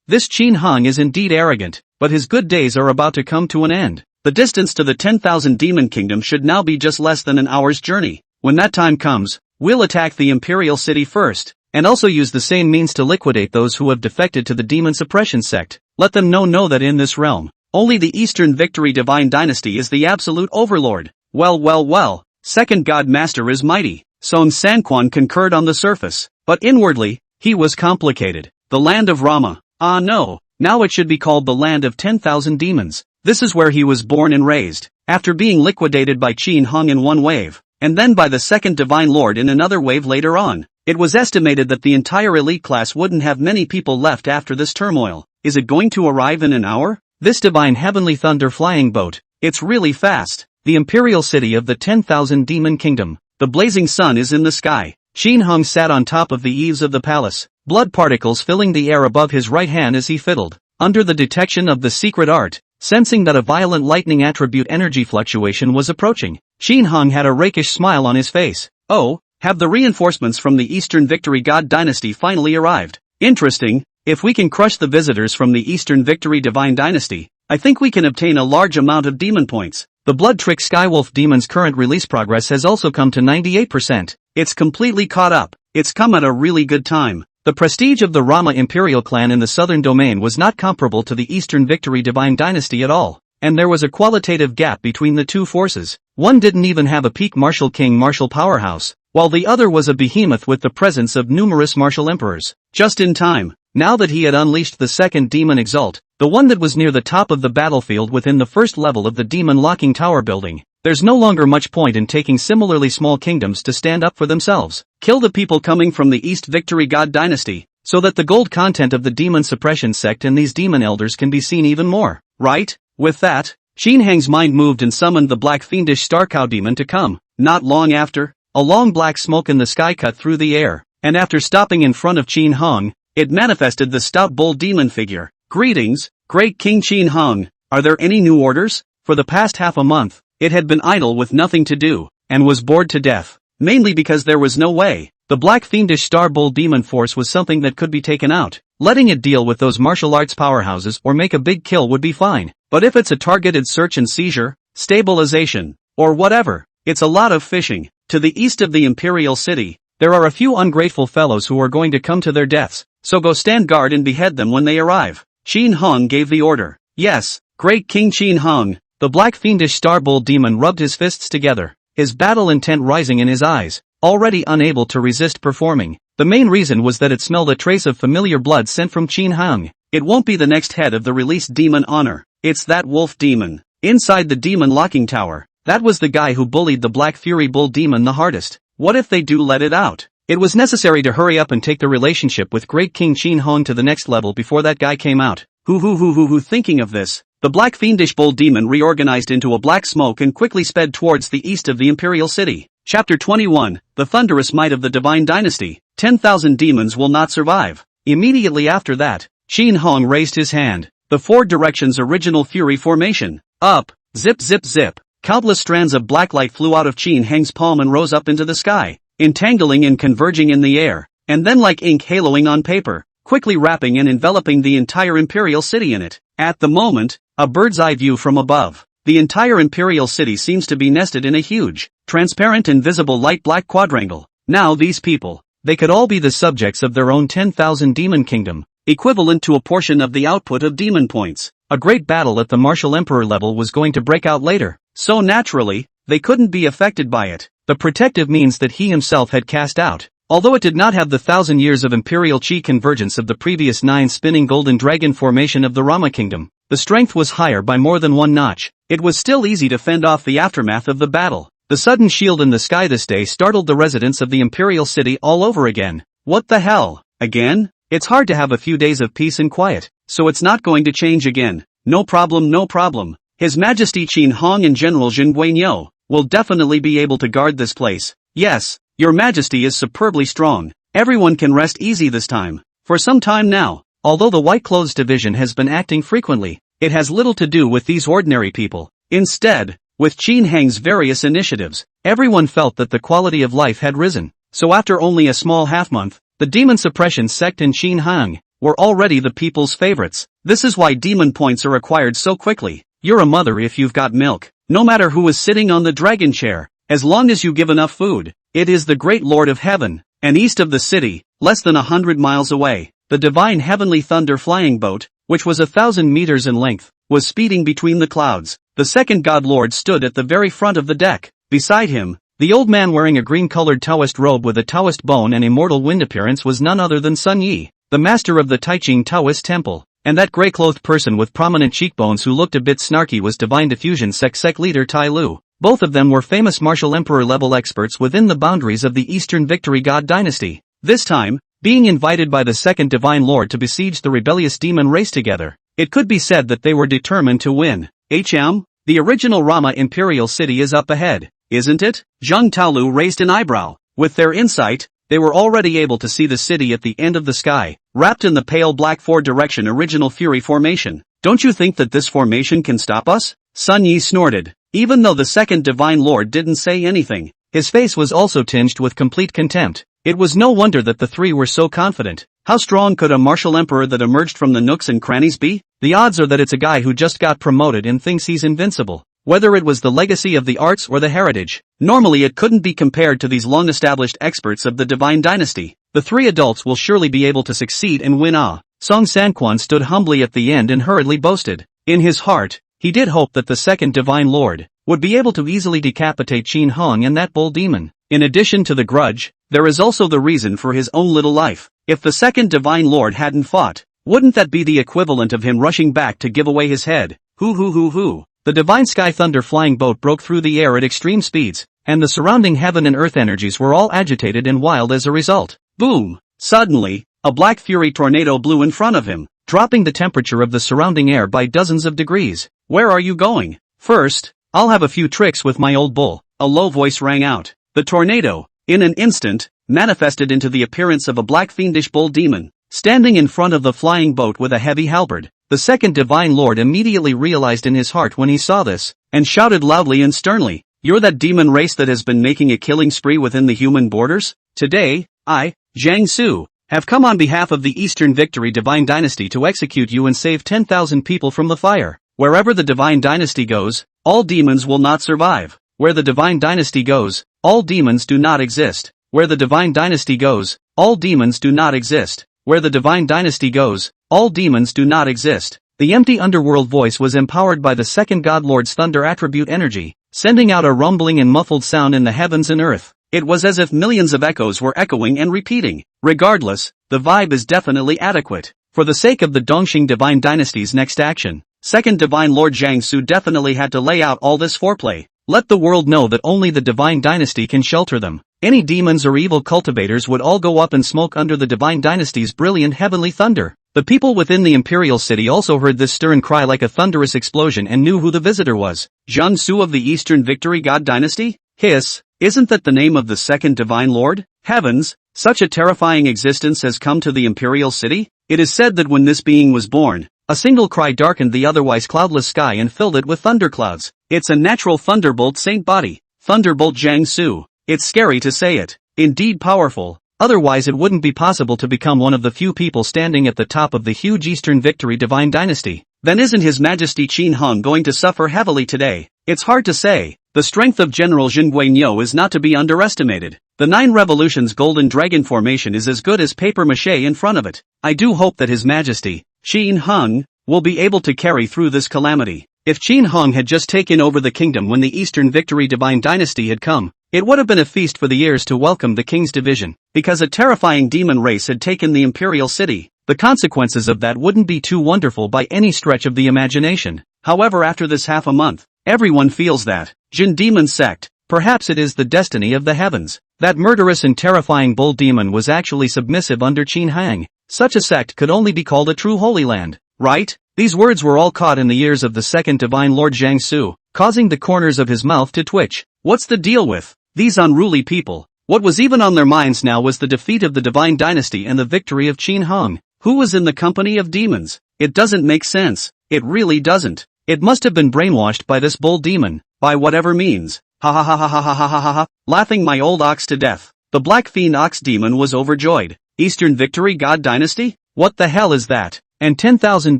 This Qin Heng is indeed arrogant, but his good days are about to come to an end. The distance to the 10,000 demon kingdom should now be just less than an hour's journey. When that time comes, we'll attack the imperial city first, and also use the same means to liquidate those who have defected to the demon suppression sect. Let them know that in this realm, only the Eastern Victory Divine Dynasty is the absolute overlord. Well, Second God Master is mighty. Song Sanquan concurred on the surface, but inwardly, he was complicated. The land of Rama. Ah no, now it should be called the land of 10,000 demons. This is where he was born and raised, after being liquidated by Qin Hong in one wave, and then by the second Divine Lord in another wave later on. It was estimated that the entire elite class wouldn't have many people left after this turmoil. Is it going to arrive in an hour? This divine heavenly thunder flying boat, it's really fast. The imperial city of the 10,000 demon kingdom. The blazing sun is in the sky. Qin Hong sat on top of the eaves of the palace, blood particles filling the air above his right hand as he fiddled, under the detection of the secret art, sensing that a violent lightning attribute energy fluctuation was approaching. Qin Hong had a rakish smile on his face. Oh, have the reinforcements from the Eastern Victory God Dynasty finally arrived? Interesting. If we can crush the visitors from the Eastern Victory Divine Dynasty, I think we can obtain a large amount of demon points. The Blood Trick Skywolf Demon's current release progress has also come to 98%. It's completely caught up. It's come at a really good time. The prestige of the Rama Imperial clan in the southern domain was not comparable to the Eastern Victory Divine Dynasty at all, and there was a qualitative gap between the two forces. One didn't even have a peak martial king martial powerhouse, while the other was a behemoth with the presence of numerous martial emperors. Just in time, now that he had unleashed the second demon Exalt, the one that was near the top of the battlefield within the first level of the demon locking tower building, there's no longer much point in taking similarly small kingdoms to stand up for themselves. Kill the people coming from the East Victory God Dynasty, so that the gold content of the demon suppression sect and these demon elders can be seen even more, right? With that, Qin Hong's mind moved and summoned the black fiendish star cow demon to come. Not long after, a long black smoke in the sky cut through the air, and after stopping in front of Qin Hong, it manifested the stout bull demon figure. Greetings, great King Qin Hong. Are there any new orders? For the past half a month, it had been idle with nothing to do, and was bored to death, mainly because there was no way. The black fiendish star bull demon force was something that could be taken out. Letting it deal with those martial arts powerhouses or make a big kill would be fine, but if it's a targeted search and seizure, stabilization, or whatever, it's a lot of fishing. To the east of the Imperial City, there are a few ungrateful fellows who are going to come to their deaths, so go stand guard and behead them when they arrive. Qin Hong gave the order. Yes, great King Qin Hong. The black fiendish star bull demon rubbed his fists together, his battle intent rising in his eyes, already unable to resist performing. The main reason was that it smelled a trace of familiar blood sent from Qin Hong. It won't be the next head of the released demon honor. It's that wolf demon. Inside the demon locking tower, that was the guy who bullied the black fury bull demon the hardest. What if they do let it out? It was necessary to hurry up and take the relationship with great King Qin Hong to the next level before that guy came out. Thinking of this, the black fiendish bull demon reorganized into a black smoke and quickly sped towards the east of the Imperial City. Chapter 21, The Thunderous Might of the Divine Dynasty. 10,000 demons will not survive. Immediately after that, Qin Hong raised his hand. The four directions original fury formation. Up, zip zip zip. Countless strands of black light flew out of Qin Hong's palm and rose up into the sky, entangling and converging in the air, and then like ink haloing on paper, quickly wrapping and enveloping the entire Imperial City in it. At the moment, a bird's eye view from above, the entire Imperial City seems to be nested in a huge, transparent and visible light black quadrangle. Now these people, they could all be the subjects of their own 10,000 demon kingdom, equivalent to a portion of the output of demon points. A great battle at the martial emperor level was going to break out later, so naturally, they couldn't be affected by it. The protective means that he himself had cast out, although it did not have the 1,000 years of imperial chi convergence of the previous 9 spinning golden dragon formation of the Rama kingdom, the strength was higher by more than one notch. It was still easy to fend off the aftermath of the battle. The sudden shield in the sky this day startled the residents of the Imperial City all over again. What the hell? Again? It's hard to have a few days of peace and quiet, so it's not going to change again. No problem, no problem. His Majesty Qin Hong and General Jin Guanyo will definitely be able to guard this place. Yes, Your Majesty is superbly strong. Everyone can rest easy this time. For some time now, although the White Clothes Division has been acting frequently, it has little to do with these ordinary people. Instead, with Qin Hong's various initiatives, everyone felt that the quality of life had risen. So after only a small half-month, the demon suppression sect and Qin Hong were already the people's favorites. This is why demon points are acquired so quickly. You're a mother if you've got milk. No matter who is sitting on the dragon chair, as long as you give enough food. It is the great Lord of Heaven, and east of the city, less than 100 miles away, the divine heavenly thunder flying boat, which was 1,000 meters in length, was speeding between the clouds. The second God Lord stood at the very front of the deck. Beside him, the old man wearing a green-colored Taoist robe with a Taoist bone and immortal wind appearance was none other than Sun Yi, the master of the Taiching Taoist temple, and that gray-clothed person with prominent cheekbones who looked a bit snarky was Divine Diffusion sect leader Tai Lu. Both of them were famous martial emperor-level experts within the boundaries of the Eastern Victory God dynasty. This time, being invited by the second Divine Lord to besiege the rebellious demon race together, it could be said that they were determined to win. The original Rama Imperial City is up ahead, isn't it? Zheng Taolu raised an eyebrow. With their insight, they were already able to see the city at the end of the sky, wrapped in the pale black four-direction original Fury formation. Don't you think that this formation can stop us? Sun Yi snorted. Even though the second Divine Lord didn't say anything, his face was also tinged with complete contempt. It was no wonder that the three were so confident. How strong could a martial emperor that emerged from the nooks and crannies be? The odds are that it's a guy who just got promoted and thinks he's invincible. Whether it was the legacy of the arts or the heritage, normally it couldn't be compared to these long-established experts of the Divine Dynasty. The three adults will surely be able to succeed and win. Song Sanquan stood humbly at the end and hurriedly boasted. In his heart, he did hope that the second Divine Lord would be able to easily decapitate Qin Hong and that bull demon. In addition to the grudge, there is also the reason for his own little life. If the second Divine Lord hadn't fought, wouldn't that be the equivalent of him rushing back to give away his head? Hoo. The Divine Sky Thunder flying boat broke through the air at extreme speeds, and the surrounding heaven and earth energies were all agitated and wild as a result. Boom! Suddenly, a black fury tornado blew in front of him, dropping the temperature of the surrounding air by dozens of degrees. Where are you going? First, I'll have a few tricks with my old bull. A low voice rang out. The tornado, in an instant, manifested into the appearance of a black fiendish bull demon, standing in front of the flying boat with a heavy halberd. The second Divine Lord immediately realized in his heart when he saw this, and shouted loudly and sternly, "You're that demon race that has been making a killing spree within the human borders? Today, I, Jiang Su, have come on behalf of the Eastern Victory Divine Dynasty to execute you and save 10,000 people from the fire. Wherever the Divine Dynasty goes, all demons will not survive. Where the Divine Dynasty goes, all demons do not exist. Where the Divine Dynasty goes, all demons do not exist. Where the Divine Dynasty goes, all demons do not exist." The empty underworld voice was empowered by the second God Lord's thunder attribute energy, sending out a rumbling and muffled sound in the heavens and earth. It was as if millions of echoes were echoing and repeating. Regardless, the vibe is definitely adequate. For the sake of the Dongxing Divine Dynasty's next action, second Divine Lord Jiang Su definitely had to lay out all this foreplay. Let the world know that only the Divine Dynasty can shelter them. Any demons or evil cultivators would all go up in smoke under the Divine Dynasty's brilliant heavenly thunder. The people within the Imperial City also heard this stern cry like a thunderous explosion and knew who the visitor was. Jiang Su of the Eastern Victory God Dynasty? Hiss, isn't that the name of the second Divine Lord? Heavens, such a terrifying existence has come to the Imperial City? It is said that when this being was born, a single cry darkened the otherwise cloudless sky and filled it with thunderclouds. It's a natural thunderbolt saint body. Thunderbolt Jiang Su. It's scary to say it. Indeed powerful. Otherwise it wouldn't be possible to become one of the few people standing at the top of the huge Eastern Victory Divine Dynasty. Then isn't His Majesty Qin Hung going to suffer heavily today? It's hard to say. The strength of General Zheng Guanyo is not to be underestimated. The 9 Revolutions Golden Dragon formation is as good as papier-mâché in front of it. I do hope that His Majesty, Qin Hung, will be able to carry through this calamity. If Qin Hung had just taken over the kingdom when the Eastern Victory Divine Dynasty had come, it would have been a feast for the ears to welcome the king's division. Because a terrifying demon race had taken the imperial city, the consequences of that wouldn't be too wonderful by any stretch of the imagination. However, after this half a month, everyone feels that Jin Demon sect, perhaps it is the destiny of the heavens. That murderous and terrifying bull demon was actually submissive under Qin Hang. Such a sect could only be called a true Holy Land, right? These words were all caught in the ears of the second Divine Lord Jiang Su, causing the corners of his mouth to twitch. What's the deal with these unruly people? What was even on their minds now was the defeat of the Divine Dynasty and the victory of Qin Hung, who was in the company of demons. It doesn't make sense. It really doesn't. It must have been brainwashed by this bull demon, by whatever means. Ha ha ha ha ha ha ha ha ha ha, laughing my old ox to death. The Black Fiend Ox Demon was overjoyed. Eastern Victory God Dynasty? What the hell is that? And 10,000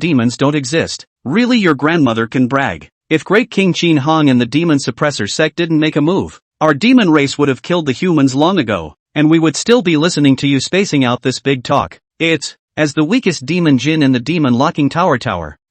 demons don't exist. Really, your grandmother can brag. If Great King Qin Hong and the Demon Suppressor sect didn't make a move, our demon race would have killed the humans long ago, and we would still be listening to you spacing out this big talk. It, as the weakest demon Jin in the Demon Locking Tower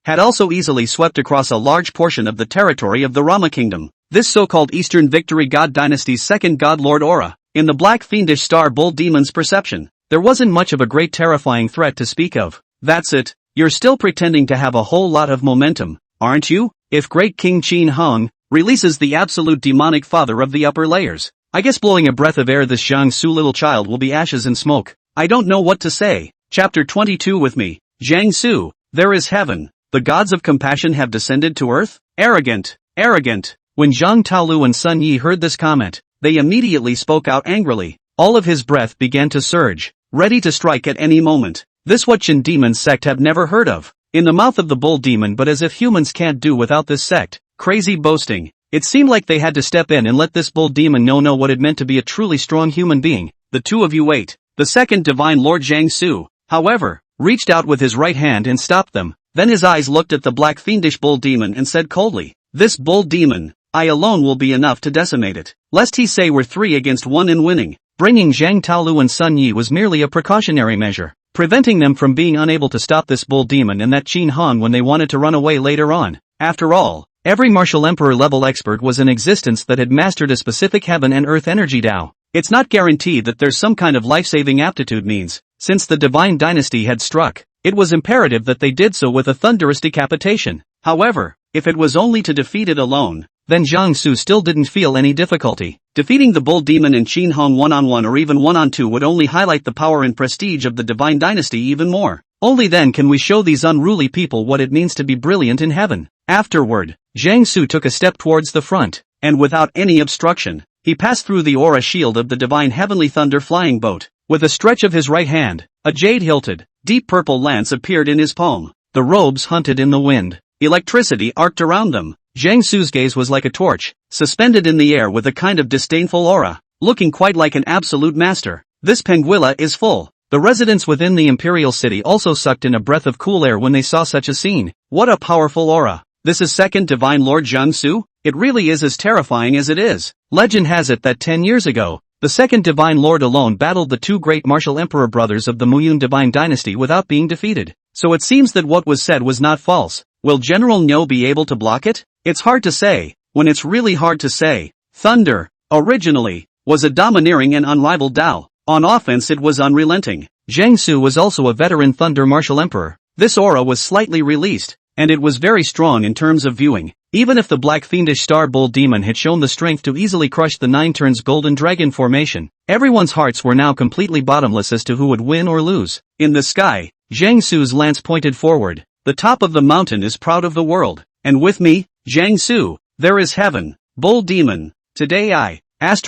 had also easily swept across a large portion of the territory of the Rama Kingdom. This so-called Eastern Victory God Dynasty's second God Lord Aura, in the Black Fiendish Star Bull Demon's perception, there wasn't much of a great terrifying threat to speak of. That's it. You're still pretending to have a whole lot of momentum, aren't you? If Great King Qin Hong releases the absolute demonic father of the upper layers, I guess blowing a breath of air this Jiangsu little child will be ashes and smoke. I don't know what to say. Chapter 22 with me. Jiangsu, there is heaven. The gods of compassion have descended to earth? Arrogant, arrogant. When Zhang Taolu and Sun Yi heard this comment, they immediately spoke out angrily. All of his breath began to surge, ready to strike at any moment. This what Qin demon sect have never heard of. In the mouth of the bull demon, but as if humans can't do without this sect. Crazy boasting. It seemed like they had to step in and let this bull demon know what it meant to be a truly strong human being. The two of you wait. The second divine lord Jiangsu, however, reached out with his right hand and stopped them. Then his eyes looked at the black fiendish bull demon and said coldly, "This bull demon, I alone will be enough to decimate it. Lest he say we're 3 against 1 in winning." Bringing Zhang Taolu and Sun Yi was merely a precautionary measure, preventing them from being unable to stop this bull demon and that Qin Hong when they wanted to run away later on. After all, every martial emperor level expert was in existence that had mastered a specific heaven and earth energy Tao. It's not guaranteed that there's some kind of life-saving aptitude means, since the divine dynasty had struck, it was imperative that they did so with a thunderous decapitation. However, if it was only to defeat it alone, then Jiangsu still didn't feel any difficulty. Defeating the bull demon and Qin Hong one-on-one or even one-on-two would only highlight the power and prestige of the divine dynasty even more. Only then can we show these unruly people what it means to be brilliant in heaven. Afterward, Jiangsu took a step towards the front, and without any obstruction, he passed through the aura shield of the divine heavenly thunder flying boat. With a stretch of his right hand, a jade-hilted, deep purple lance appeared in his palm. The robes hunted in the wind. Electricity arced around them. Jiangsu's gaze was like a torch, suspended in the air with a kind of disdainful aura, looking quite like an absolute master. This Penguilla is full. The residents within the imperial city also sucked in a breath of cool air when they saw such a scene. What a powerful aura. This is second divine lord Jiangsu? It really is as terrifying as it is. Legend has it that 10 years ago, the second divine lord alone battled the 2 great martial emperor brothers of the Muyun divine dynasty without being defeated. So it seems that what was said was not false. Will General Nyo be able to block it? It's hard to say, when it's really hard to say. Thunder, originally, was a domineering and unrivaled Tao. On offense it was unrelenting. Jiangsu was also a veteran thunder martial emperor. This aura was slightly released, and it was very strong in terms of viewing. Even if the black fiendish star bull demon had shown the strength to easily crush the 9 turns golden dragon formation, everyone's hearts were now completely bottomless as to who would win or lose. In the sky, Jiangsu's lance pointed forward. The top of the mountain is proud of the world. And with me, Jiangsu, there is heaven. Bull demon. Today I, ***********.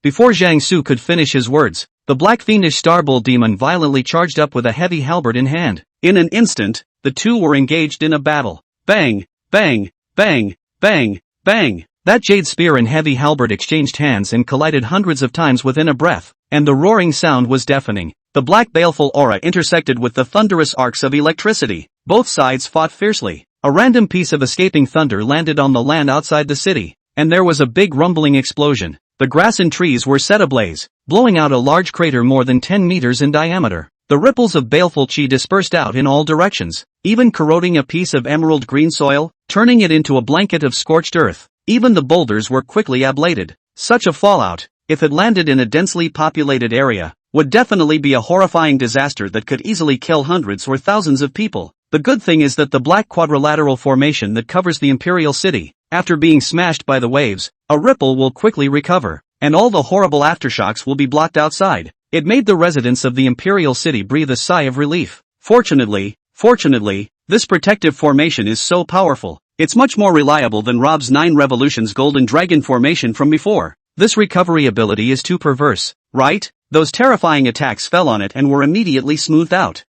Before Jiangsu could finish his words, the black fiendish star bull demon violently charged up with a heavy halberd in hand. In an instant, the two were engaged in a battle. Bang, bang, bang, bang, bang. That jade spear and heavy halberd exchanged hands and collided hundreds of times within a breath, and the roaring sound was deafening. The black baleful aura intersected with the thunderous arcs of electricity. Both sides fought fiercely. A random piece of escaping thunder landed on the land outside the city, and there was a big rumbling explosion. The grass and trees were set ablaze, blowing out a large crater more than 10 meters in diameter. The ripples of baleful chi dispersed out in all directions, even corroding a piece of emerald green soil, turning it into a blanket of scorched earth. Even the boulders were quickly ablated. Such a fallout, if it landed in a densely populated area, would definitely be a horrifying disaster that could easily kill hundreds or thousands of people. The good thing is that the black quadrilateral formation that covers the imperial city, after being smashed by the waves, a ripple will quickly recover, and all the horrible aftershocks will be blocked outside. It made the residents of the imperial city breathe a sigh of relief. Fortunately, this protective formation is so powerful, it's much more reliable than Rob's 9 Revolutions Golden Dragon formation from before. This recovery ability is too perverse, right? Those terrifying attacks fell on it and were immediately smoothed out.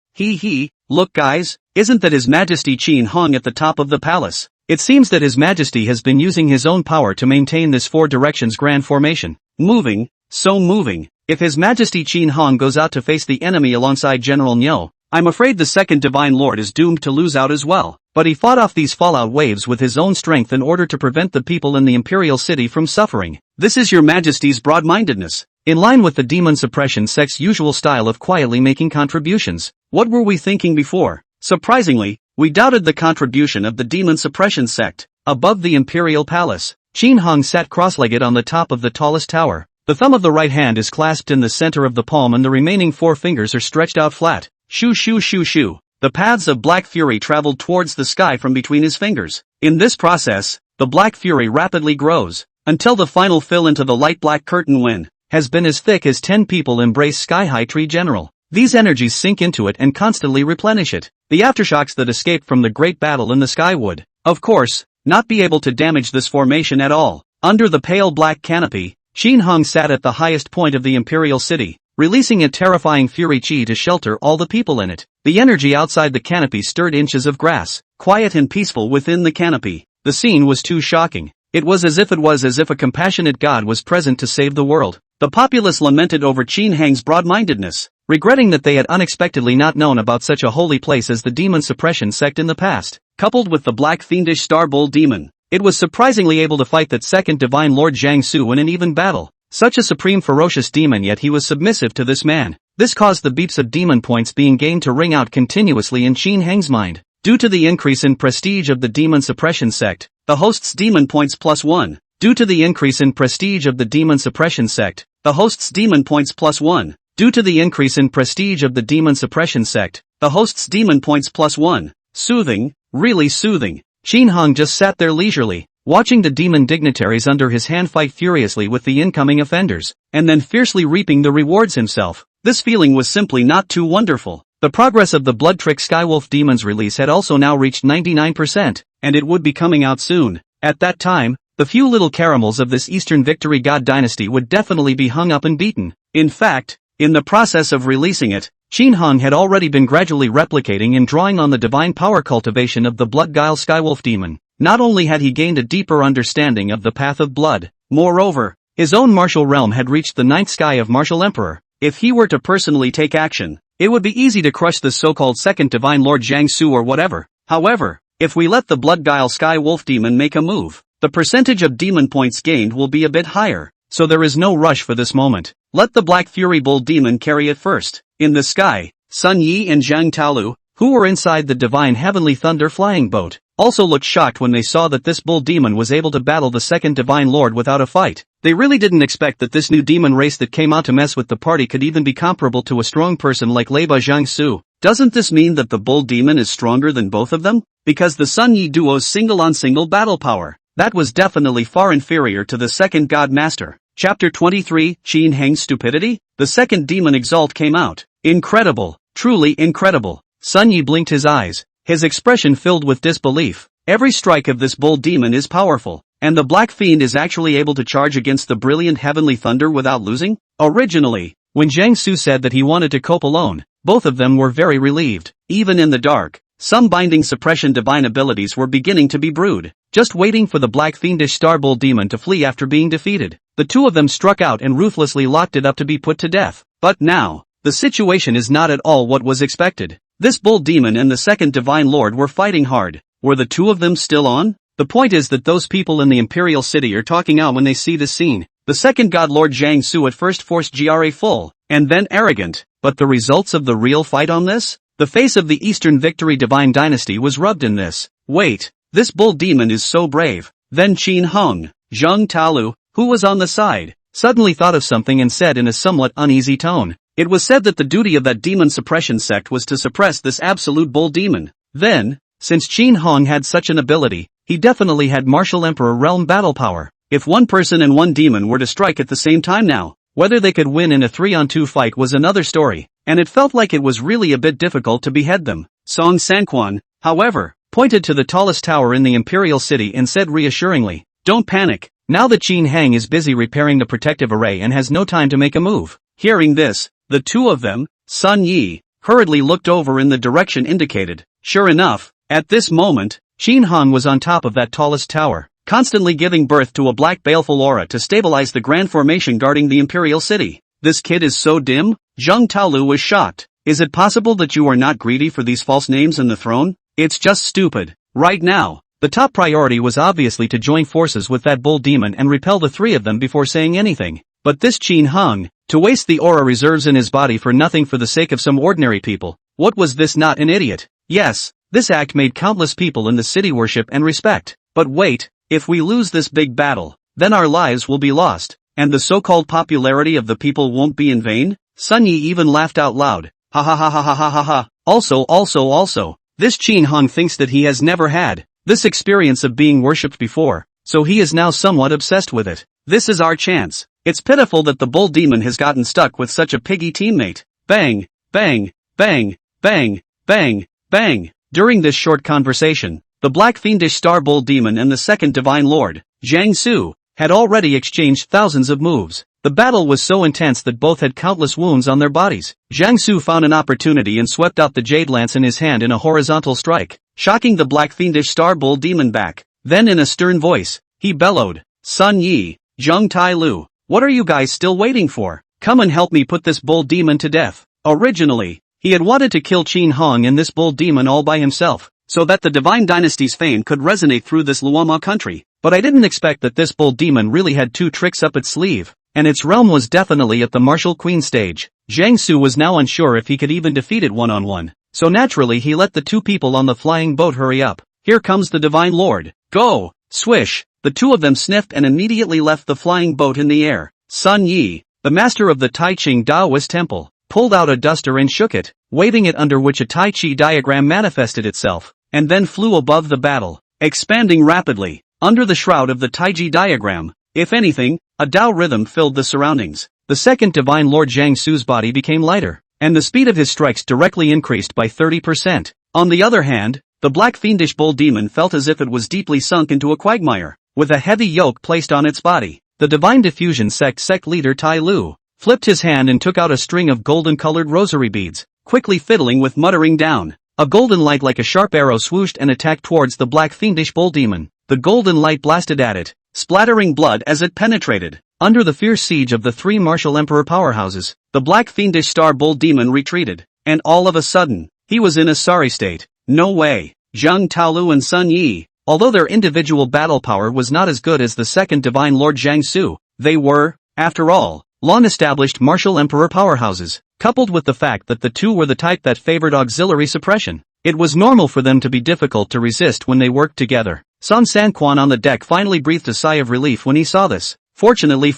Look guys, isn't that His Majesty Qin Hong at the top of the palace? It seems that His Majesty has been using his own power to maintain this 4 directions grand formation. Moving, so moving. If His Majesty Qin Hong goes out to face the enemy alongside General Nyo, I'm afraid the second Divine Lord is doomed to lose out as well. But he fought off these fallout waves with his own strength in order to prevent the people in the imperial city from suffering. This is Your Majesty's broad-mindedness. In line with the demon suppression sect's usual style of quietly making contributions. What were we thinking before? Surprisingly, we doubted the contribution of the demon suppression sect. Above the imperial palace, Qin Hong sat cross-legged on the top of the tallest tower. The thumb of the right hand is clasped in the center of the palm and the remaining 4 fingers are stretched out flat. Shoo shoo shoo shoo. The paths of black fury traveled towards the sky from between his fingers. In this process, the black fury rapidly grows, until the final fill into the light black curtain when has been as thick as 10 people embrace sky-high tree general. These energies sink into it and constantly replenish it. The aftershocks that escaped from the great battle in the sky would, of course, not be able to damage this formation at all. Under the pale black canopy, Qin Hung sat at the highest point of the imperial city, releasing a terrifying fury chi to shelter all the people in it. The energy outside the canopy stirred inches of grass, quiet and peaceful within the canopy. The scene was too shocking. It was as if a compassionate God was present to save the world. The populace lamented over Qin Hang's broad-mindedness, regretting that they had unexpectedly not known about such a holy place as the demon suppression sect in the past. Coupled with the black fiendish star bull demon, it was surprisingly able to fight that second divine Lord Jiang Su in an even battle. Such a supreme ferocious demon, yet he was submissive to this man. This caused the beeps of demon points being gained to ring out continuously in Qin Hang's mind. Due to the increase in prestige of the demon suppression sect, the host's demon points +1. Due to the increase in prestige of the demon suppression sect, the host's demon points +1. Due to the increase in prestige of the demon suppression sect, the host's demon points +1. Soothing, really soothing. Qin Hung just sat there leisurely, watching the demon dignitaries under his hand fight furiously with the incoming offenders, and then fiercely reaping the rewards himself. This feeling was simply not too wonderful. The progress of the Blood Trick Skywolf Demon's release had also now reached 99%, and it would be coming out soon. At that time, the few little caramels of this Eastern Victory God dynasty would definitely be hung up and beaten. In fact, in the process of releasing it, Qin Hung had already been gradually replicating and drawing on the divine power cultivation of the Blood Guile Skywolf Demon. Not only had he gained a deeper understanding of the path of blood, moreover, his own martial realm had reached the ninth sky of Martial Emperor. If he were to personally take action, it would be easy to crush the so-called second divine Lord Jiang Su or whatever. However, if we let the Blood Guile Skywolf Demon make a move, the percentage of demon points gained will be a bit higher, so there is no rush for this moment. Let the Black Fury Bull Demon carry it first. In the sky, Sun Yi and Zhang Taolu, who were inside the divine Heavenly Thunder flying boat, also looked shocked when they saw that this bull demon was able to battle the second divine lord without a fight. They really didn't expect that this new demon race that came out to mess with the party could even be comparable to a strong person like Leiba Jiangsu. Doesn't this mean that the bull demon is stronger than both of them? Because the Sun Yi duo's single-on-single battle power, that was definitely far inferior to the second god master. Chapter 23, Qin Hang's Stupidity? The second demon exalt came out. Incredible, truly incredible. Sun Yi blinked his eyes, his expression filled with disbelief. Every strike of this bull demon is powerful, and the Black Fiend is actually able to charge against the brilliant Heavenly Thunder without losing? Originally, when Jiang Su said that he wanted to cope alone, both of them were very relieved. Even in the dark, some binding suppression divine abilities were beginning to be brewed, just waiting for the black fiendish star bull demon to flee after being defeated. The two of them struck out and ruthlessly locked it up to be put to death. But now, the situation is not at all what was expected. This bull demon and the second divine lord were fighting hard. Were the two of them still on? The point is that those people in the imperial city are talking out when they see this scene. The second god Lord Jiang Su at first forced GRA full, and then arrogant. But the results of the real fight on this? The face of the Eastern Victory Divine Dynasty was rubbed in this. Wait, this bull demon is so brave. Then Qin Hung, Zhang Taolu, who was on the side, suddenly thought of something and said in a somewhat uneasy tone. It was said that the duty of that demon suppression sect was to suppress this absolute bull demon. Then, since Qin Hong had such an ability, he definitely had Martial Emperor realm battle power. If one person and one demon were to strike at the same time now, whether they could win in a 3-on-2 fight was another story, and it felt like it was really a bit difficult to behead them. Song Sanquan, however, pointed to the tallest tower in the imperial city and said reassuringly, "Don't panic, now that Qin Hang is busy repairing the protective array and has no time to make a move." Hearing this, the two of them, Sun Yi, hurriedly looked over in the direction indicated. Sure enough, at this moment, Qin Hang was on top of that tallest tower, constantly giving birth to a black baleful aura to stabilize the grand formation guarding the imperial city. This kid is so dim? Zhang Taolu was shocked. Is it possible that you are not greedy for these false names in the throne? It's just stupid. Right now, the top priority was obviously to join forces with that bull demon and repel the three of them before saying anything. But this Qin Hung, to waste the aura reserves in his body for nothing for the sake of some ordinary people, what was this, not an idiot? Yes, this act made countless people in the city worship and respect. But wait, if we lose this big battle, then our lives will be lost, and the so-called popularity of the people won't be in vain? Sun Yi even laughed out loud. Ha ha ha ha ha ha ha ha. Also, this Qin Hong thinks that he has never had this experience of being worshipped before, so he is now somewhat obsessed with it. This is our chance. It's pitiful that the bull demon has gotten stuck with such a piggy teammate. Bang, bang, bang, bang, bang, bang. During this short conversation, the black fiendish star bull demon and the second divine lord, Jiang Su, had already exchanged thousands of moves. The battle was so intense that both had countless wounds on their bodies. Jiang Su found an opportunity and swept out the jade lance in his hand in a horizontal strike, shocking the black fiendish star bull demon back. Then in a stern voice, he bellowed, Sun Yi, Zheng Tai Lu, what are you guys still waiting for? Come and help me put this bull demon to death. Originally, he had wanted to kill Qin Hong and this bull demon all by himself, so that the divine dynasty's fame could resonate through this Luoma country. But I didn't expect that this bull demon really had two tricks up its sleeve, and its realm was definitely at the martial queen stage. Jiang Su was now unsure if he could even defeat it one-on-one, so naturally he let the two people on the flying boat hurry up. Here comes the divine lord. Go! Swish! The two of them sniffed and immediately left the flying boat in the air. Sun Yi, the master of the Tai Ching Taoist temple, pulled out a duster and shook it, waving it, under which a Tai Chi diagram manifested itself, and then flew above the battle, expanding rapidly. Under the shroud of the Taiji diagram, if anything, a Tao rhythm filled the surroundings. The second divine lord Jiang Su's body became lighter, and the speed of his strikes directly increased by 30%. On the other hand, the black fiendish bull demon felt as if it was deeply sunk into a quagmire, with a heavy yoke placed on its body. The divine diffusion sect leader Tai Lu flipped his hand and took out a string of golden-colored rosary beads, quickly fiddling with, muttering down. A golden light like a sharp arrow swooshed and attacked towards the black fiendish bull demon. The golden light blasted at it, splattering blood as it penetrated. Under the fierce siege of the three martial emperor powerhouses, the black fiendish star bull demon retreated, and all of a sudden, he was in a sorry state. No way. Zheng Taolu and Sun Yi, although their individual battle power was not as good as the second divine lord Jiang Su, they were, after all, long-established martial emperor powerhouses. Coupled with the fact that the two were the type that favored auxiliary suppression, it was normal for them to be difficult to resist when they worked together. Sun Sanquan on the deck finally breathed a sigh of relief when he saw this. Fortunately,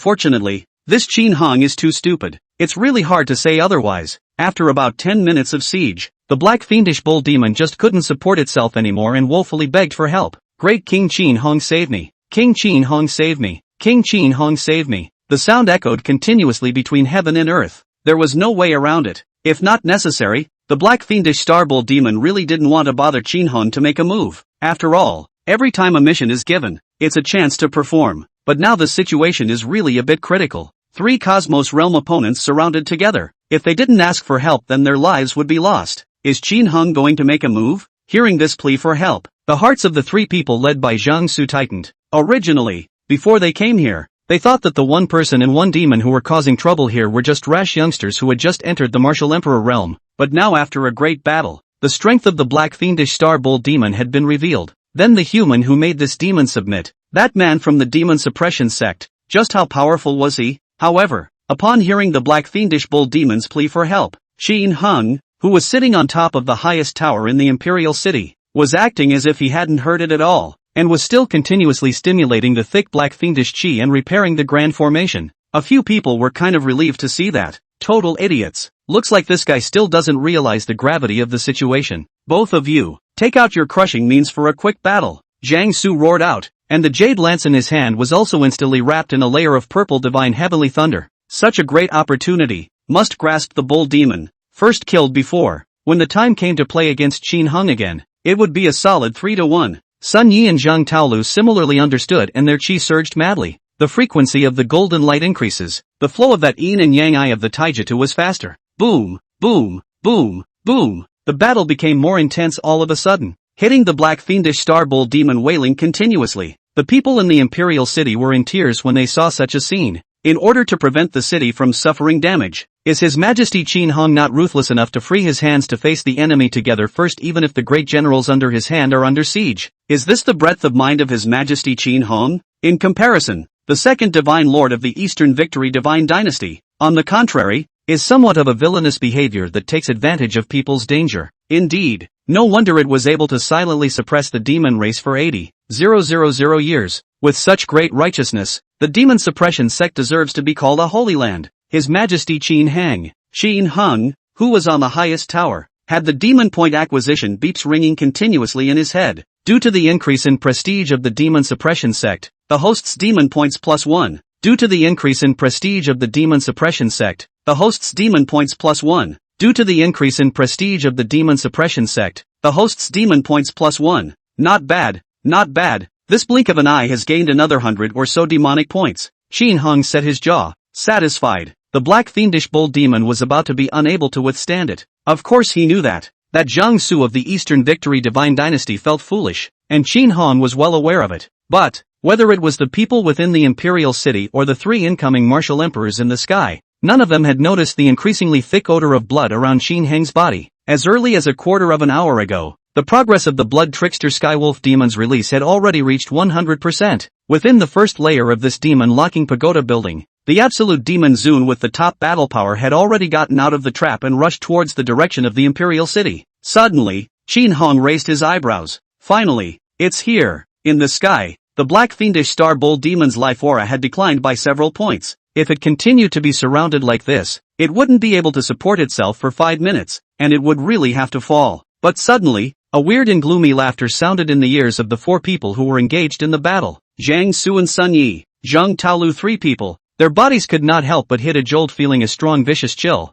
this Qin Hong is too stupid. It's really hard to say otherwise. After about 10 minutes of siege, the black fiendish bull demon just couldn't support itself anymore and woefully begged for help. Great King Qin Hong, save me. King Qin Hong, save me. King Qin Hong, save me. The sound echoed continuously between heaven and earth. There was no way around it. If not necessary, the black fiendish star bull demon really didn't want to bother Qin Hong to make a move. After all, every time a mission is given, it's a chance to perform. But now the situation is really a bit critical. Three Cosmos Realm opponents surrounded together. If they didn't ask for help, then their lives would be lost. Is Qin Hong going to make a move? Hearing this plea for help, the hearts of the three people led by Jiang Su tightened. Originally, before they came here, they thought that the one person and one demon who were causing trouble here were just rash youngsters who had just entered the martial emperor realm. But now, after a great battle, the strength of the black fiendish star bull demon had been revealed. Then the human who made this demon submit, that man from the demon suppression sect, just how powerful was he? However, upon hearing the black fiendish bull demon's plea for help, Qin Hong, who was sitting on top of the highest tower in the imperial city, was acting as if he hadn't heard it at all, and was still continuously stimulating the thick black fiendish chi and repairing the grand formation. A few people were kind of relieved to see that. Total idiots. Looks like this guy still doesn't realize the gravity of the situation. Both of you, take out your crushing means for a quick battle. Jiang Su roared out, and the jade lance in his hand was also instantly wrapped in a layer of purple divine heavenly thunder. Such a great opportunity. Must grasp the bull demon. First killed before. When the time came to play against Qin Hong again, it would be a solid 3-1. Sun Yi and Zheng Taolu similarly understood, and their chi surged madly. The frequency of the golden light increases. The flow of that yin and yang eye of the taijutsu was faster. Boom, boom, boom, boom. The battle became more intense all of a sudden, hitting the black fiendish star bull demon wailing continuously. The people in the imperial city were in tears when they saw such a scene. In order to prevent the city from suffering damage, is His Majesty Qin Hong not ruthless enough to free his hands to face the enemy together first, even if the great generals under his hand are under siege? Is this the breadth of mind of His Majesty Qin Hong? In comparison, the second divine lord of the Eastern Victory divine dynasty, on the contrary, is somewhat of a villainous behavior that takes advantage of people's danger. Indeed, no wonder it was able to silently suppress the demon race for 80,000 years. With such great righteousness, the demon suppression sect deserves to be called a holy land. His Majesty Qin Hong, Who was on the highest tower? Had the demon point acquisition beeps ringing continuously in his head. Due to the increase in prestige of the demon suppression sect, the host's demon points +1. Due to the increase in prestige of the demon suppression sect, the host's demon points +1. Due to the increase in prestige of the demon suppression sect, the host's demon points +1. Not bad, not bad. This blink of an eye has gained another 100 or so demonic points. Qin Hung set his jaw, satisfied. The black fiendish bull demon was about to be unable to withstand it. Of course he knew that. That Jiang Su of the Eastern Victory Divine Dynasty felt foolish, and Qin Hong was well aware of it. But, whether it was the people within the imperial city or the 3 incoming martial emperors in the sky, none of them had noticed the increasingly thick odor of blood around Qin Heng's body. As early as a quarter of an hour ago, the progress of the blood trickster Skywolf demon's release had already reached 100%. Within the first layer of this demon-locking pagoda building, the absolute demon Zune with the top battle power had already gotten out of the trap and rushed towards the direction of the imperial city. Suddenly, Qin Hong raised his eyebrows. Finally, it's here. In the sky, the black fiendish star bull demon's life aura had declined by several points. If it continued to be surrounded like this, it wouldn't be able to support itself for 5 minutes, and it would really have to fall. But suddenly, a weird and gloomy laughter sounded in the ears of the 4 people who were engaged in the battle. Jiang Su and Sun Yi, Zheng Taolu, 3 people. Their bodies could not help but hit a jolt, feeling a strong vicious chill.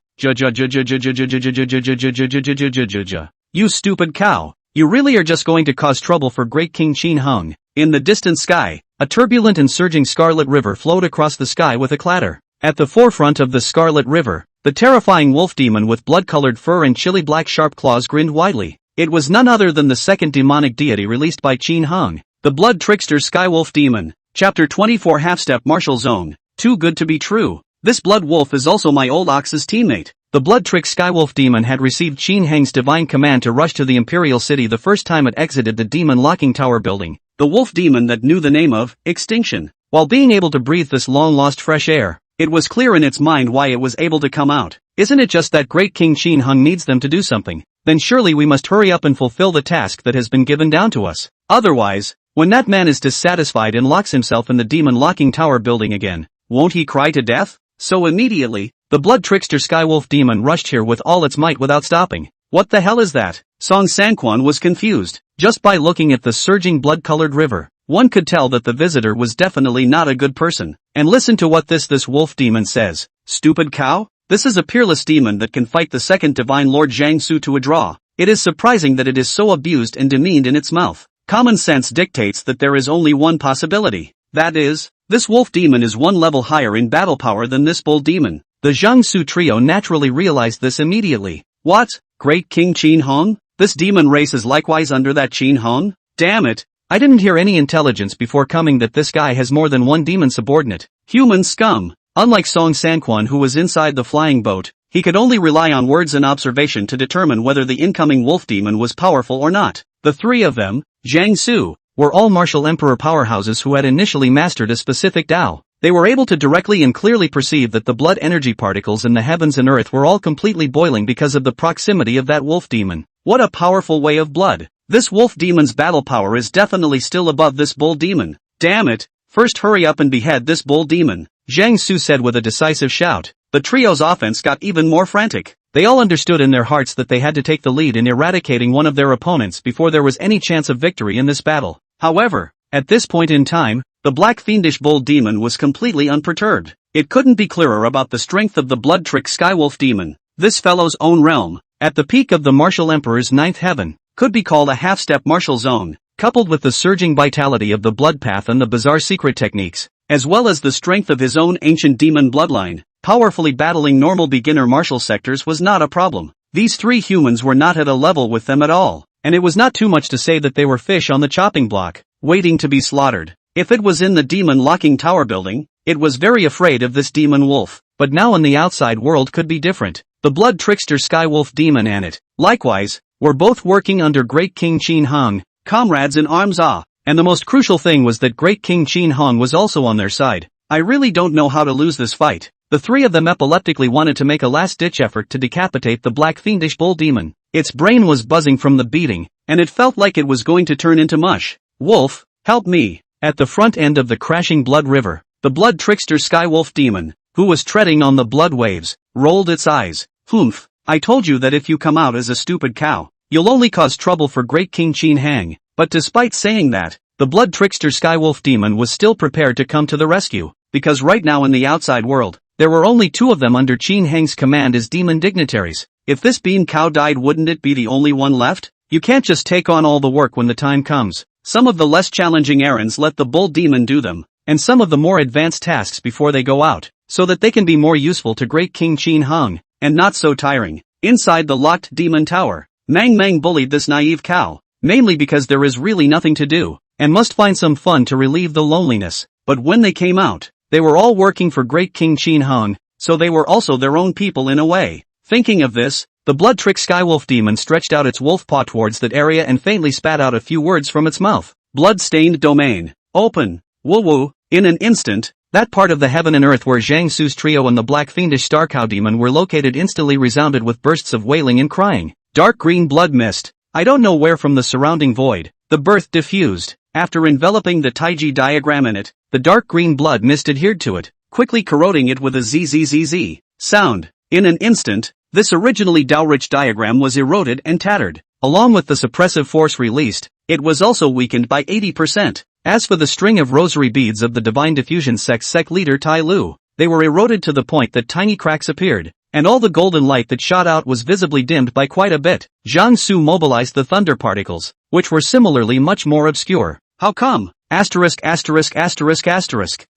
You stupid cow. You really are just going to cause trouble for Great King Qin Hung. In the distant sky, a turbulent and surging scarlet river flowed across the sky with a clatter. At the forefront of the scarlet river, the terrifying wolf demon with blood-colored fur and chilly black sharp claws grinned widely. It was none other than the second demonic deity released by Qin Hung, the blood trickster Skywolf demon. Chapter 24 Half-Step Martial Zone. Too good to be true. This blood wolf is also my old ox's teammate. The blood trick Skywolf demon had received Qin Heng's divine command to rush to the imperial city the first time it exited the demon locking tower building. The wolf demon that knew the name of extinction. While being able to breathe this long-lost fresh air, it was clear in its mind why it was able to come out. Isn't it just that Great King Qin Hung needs them to do something? Then surely we must hurry up and fulfill the task that has been given down to us. Otherwise, when that man is dissatisfied and locks himself in the demon locking tower building again, won't he cry to death? So immediately, the blood trickster Skywolf demon rushed here with all its might without stopping. What the hell is that? Song Sanquan was confused. Just by looking at the surging blood-colored river, one could tell that the visitor was definitely not a good person. And listen to what this wolf demon says. Stupid cow? This is a peerless demon that can fight the second divine lord Jiang Su to a draw. It is surprising that it is so abused and demeaned in its mouth. Common sense dictates that there is only one possibility. That is, this wolf demon is 1 level higher in battle power than this bull demon. The Jiang Su trio naturally realized this immediately. What? Great King Qin Hong? This demon race is likewise under that Qin Hong? Damn it. I didn't hear any intelligence before coming that this guy has more than one demon subordinate. Human scum. Unlike Song Sanquan, who was inside the flying boat, he could only rely on words and observation to determine whether the incoming wolf demon was powerful or not. The 3 of them, Jiang Su, were all martial emperor powerhouses who had initially mastered a specific Tao. They were able to directly and clearly perceive that the blood energy particles in the heavens and earth were all completely boiling because of the proximity of that wolf demon. What a powerful way of blood. This wolf demon's battle power is definitely still above this bull demon. Damn it. First hurry up and behead this bull demon, Jiang Su said with a decisive shout. The trio's offense got even more frantic. They all understood in their hearts that they had to take the lead in eradicating one of their opponents before there was any chance of victory in this battle. However, at this point in time, the black fiendish bull demon was completely unperturbed. It couldn't be clearer about the strength of the blood trick Skywolf demon. This fellow's own realm, at the peak of the martial emperor's 9th heaven, could be called a half-step martial zone, coupled with the surging vitality of the blood path and the bizarre secret techniques, as well as the strength of his own ancient demon bloodline. Powerfully battling normal beginner martial sectors was not a problem. These 3 humans were not at a level with them at all, and it was not too much to say that they were fish on the chopping block, waiting to be slaughtered. If it was in the demon locking tower building, it was very afraid of this demon wolf, but now in the outside world could be different. The blood trickster Skywolf demon and it, likewise, were both working under Great King Qin Hong, comrades in arms. And the most crucial thing was that Great King Qin Hong was also on their side. I really don't know how to lose this fight. The 3 of them epileptically wanted to make a last-ditch effort to decapitate the black fiendish bull demon. Its brain was buzzing from the beating, and it felt like it was going to turn into mush. Wolf, help me. At the front end of the crashing blood river, the blood trickster Skywolf demon, who was treading on the blood waves, rolled its eyes. Humph, I told you that if you come out as a stupid cow, you'll only cause trouble for Great King Qin Hang. But despite saying that, the blood trickster Skywolf demon was still prepared to come to the rescue, because right now in the outside world, there were only 2 of them under Qin Hang's command as demon dignitaries. If this bean cow died, wouldn't it be the only one left? You can't just take on all the work when the time comes. Some of the less challenging errands let the bull demon do them, and some of the more advanced tasks before they go out, so that they can be more useful to Great King Qin Hang, and not so tiring. Inside the locked demon tower, Mang Mang bullied this naive cow, mainly because there is really nothing to do, and must find some fun to relieve the loneliness. But when they came out, they were all working for Great King Qin Hang, so they were also their own people in a way. Thinking of this, the blood trick Skywolf demon stretched out its wolf paw towards that area and faintly spat out a few words from its mouth. Blood-stained domain. Open. Woo-woo. In an instant, that part of the heaven and earth where Zhang Su's trio and the black fiendish star cow demon were located instantly resounded with bursts of wailing and crying. Dark green blood mist. I don't know where from the surrounding void, the birth diffused. After enveloping the Taiji diagram in it, the dark green blood mist adhered to it, quickly corroding it with a ZZZZ sound. In an instant, this originally Dao-rich diagram was eroded and tattered. Along with the suppressive force released, it was also weakened by 80%. As for the string of rosary beads of the Divine Diffusion Sect's sect leader Tai Lu, they were eroded to the point that tiny cracks appeared, and all the golden light that shot out was visibly dimmed by quite a bit. Zhang Su mobilized the thunder particles, which were similarly much more obscure. How come?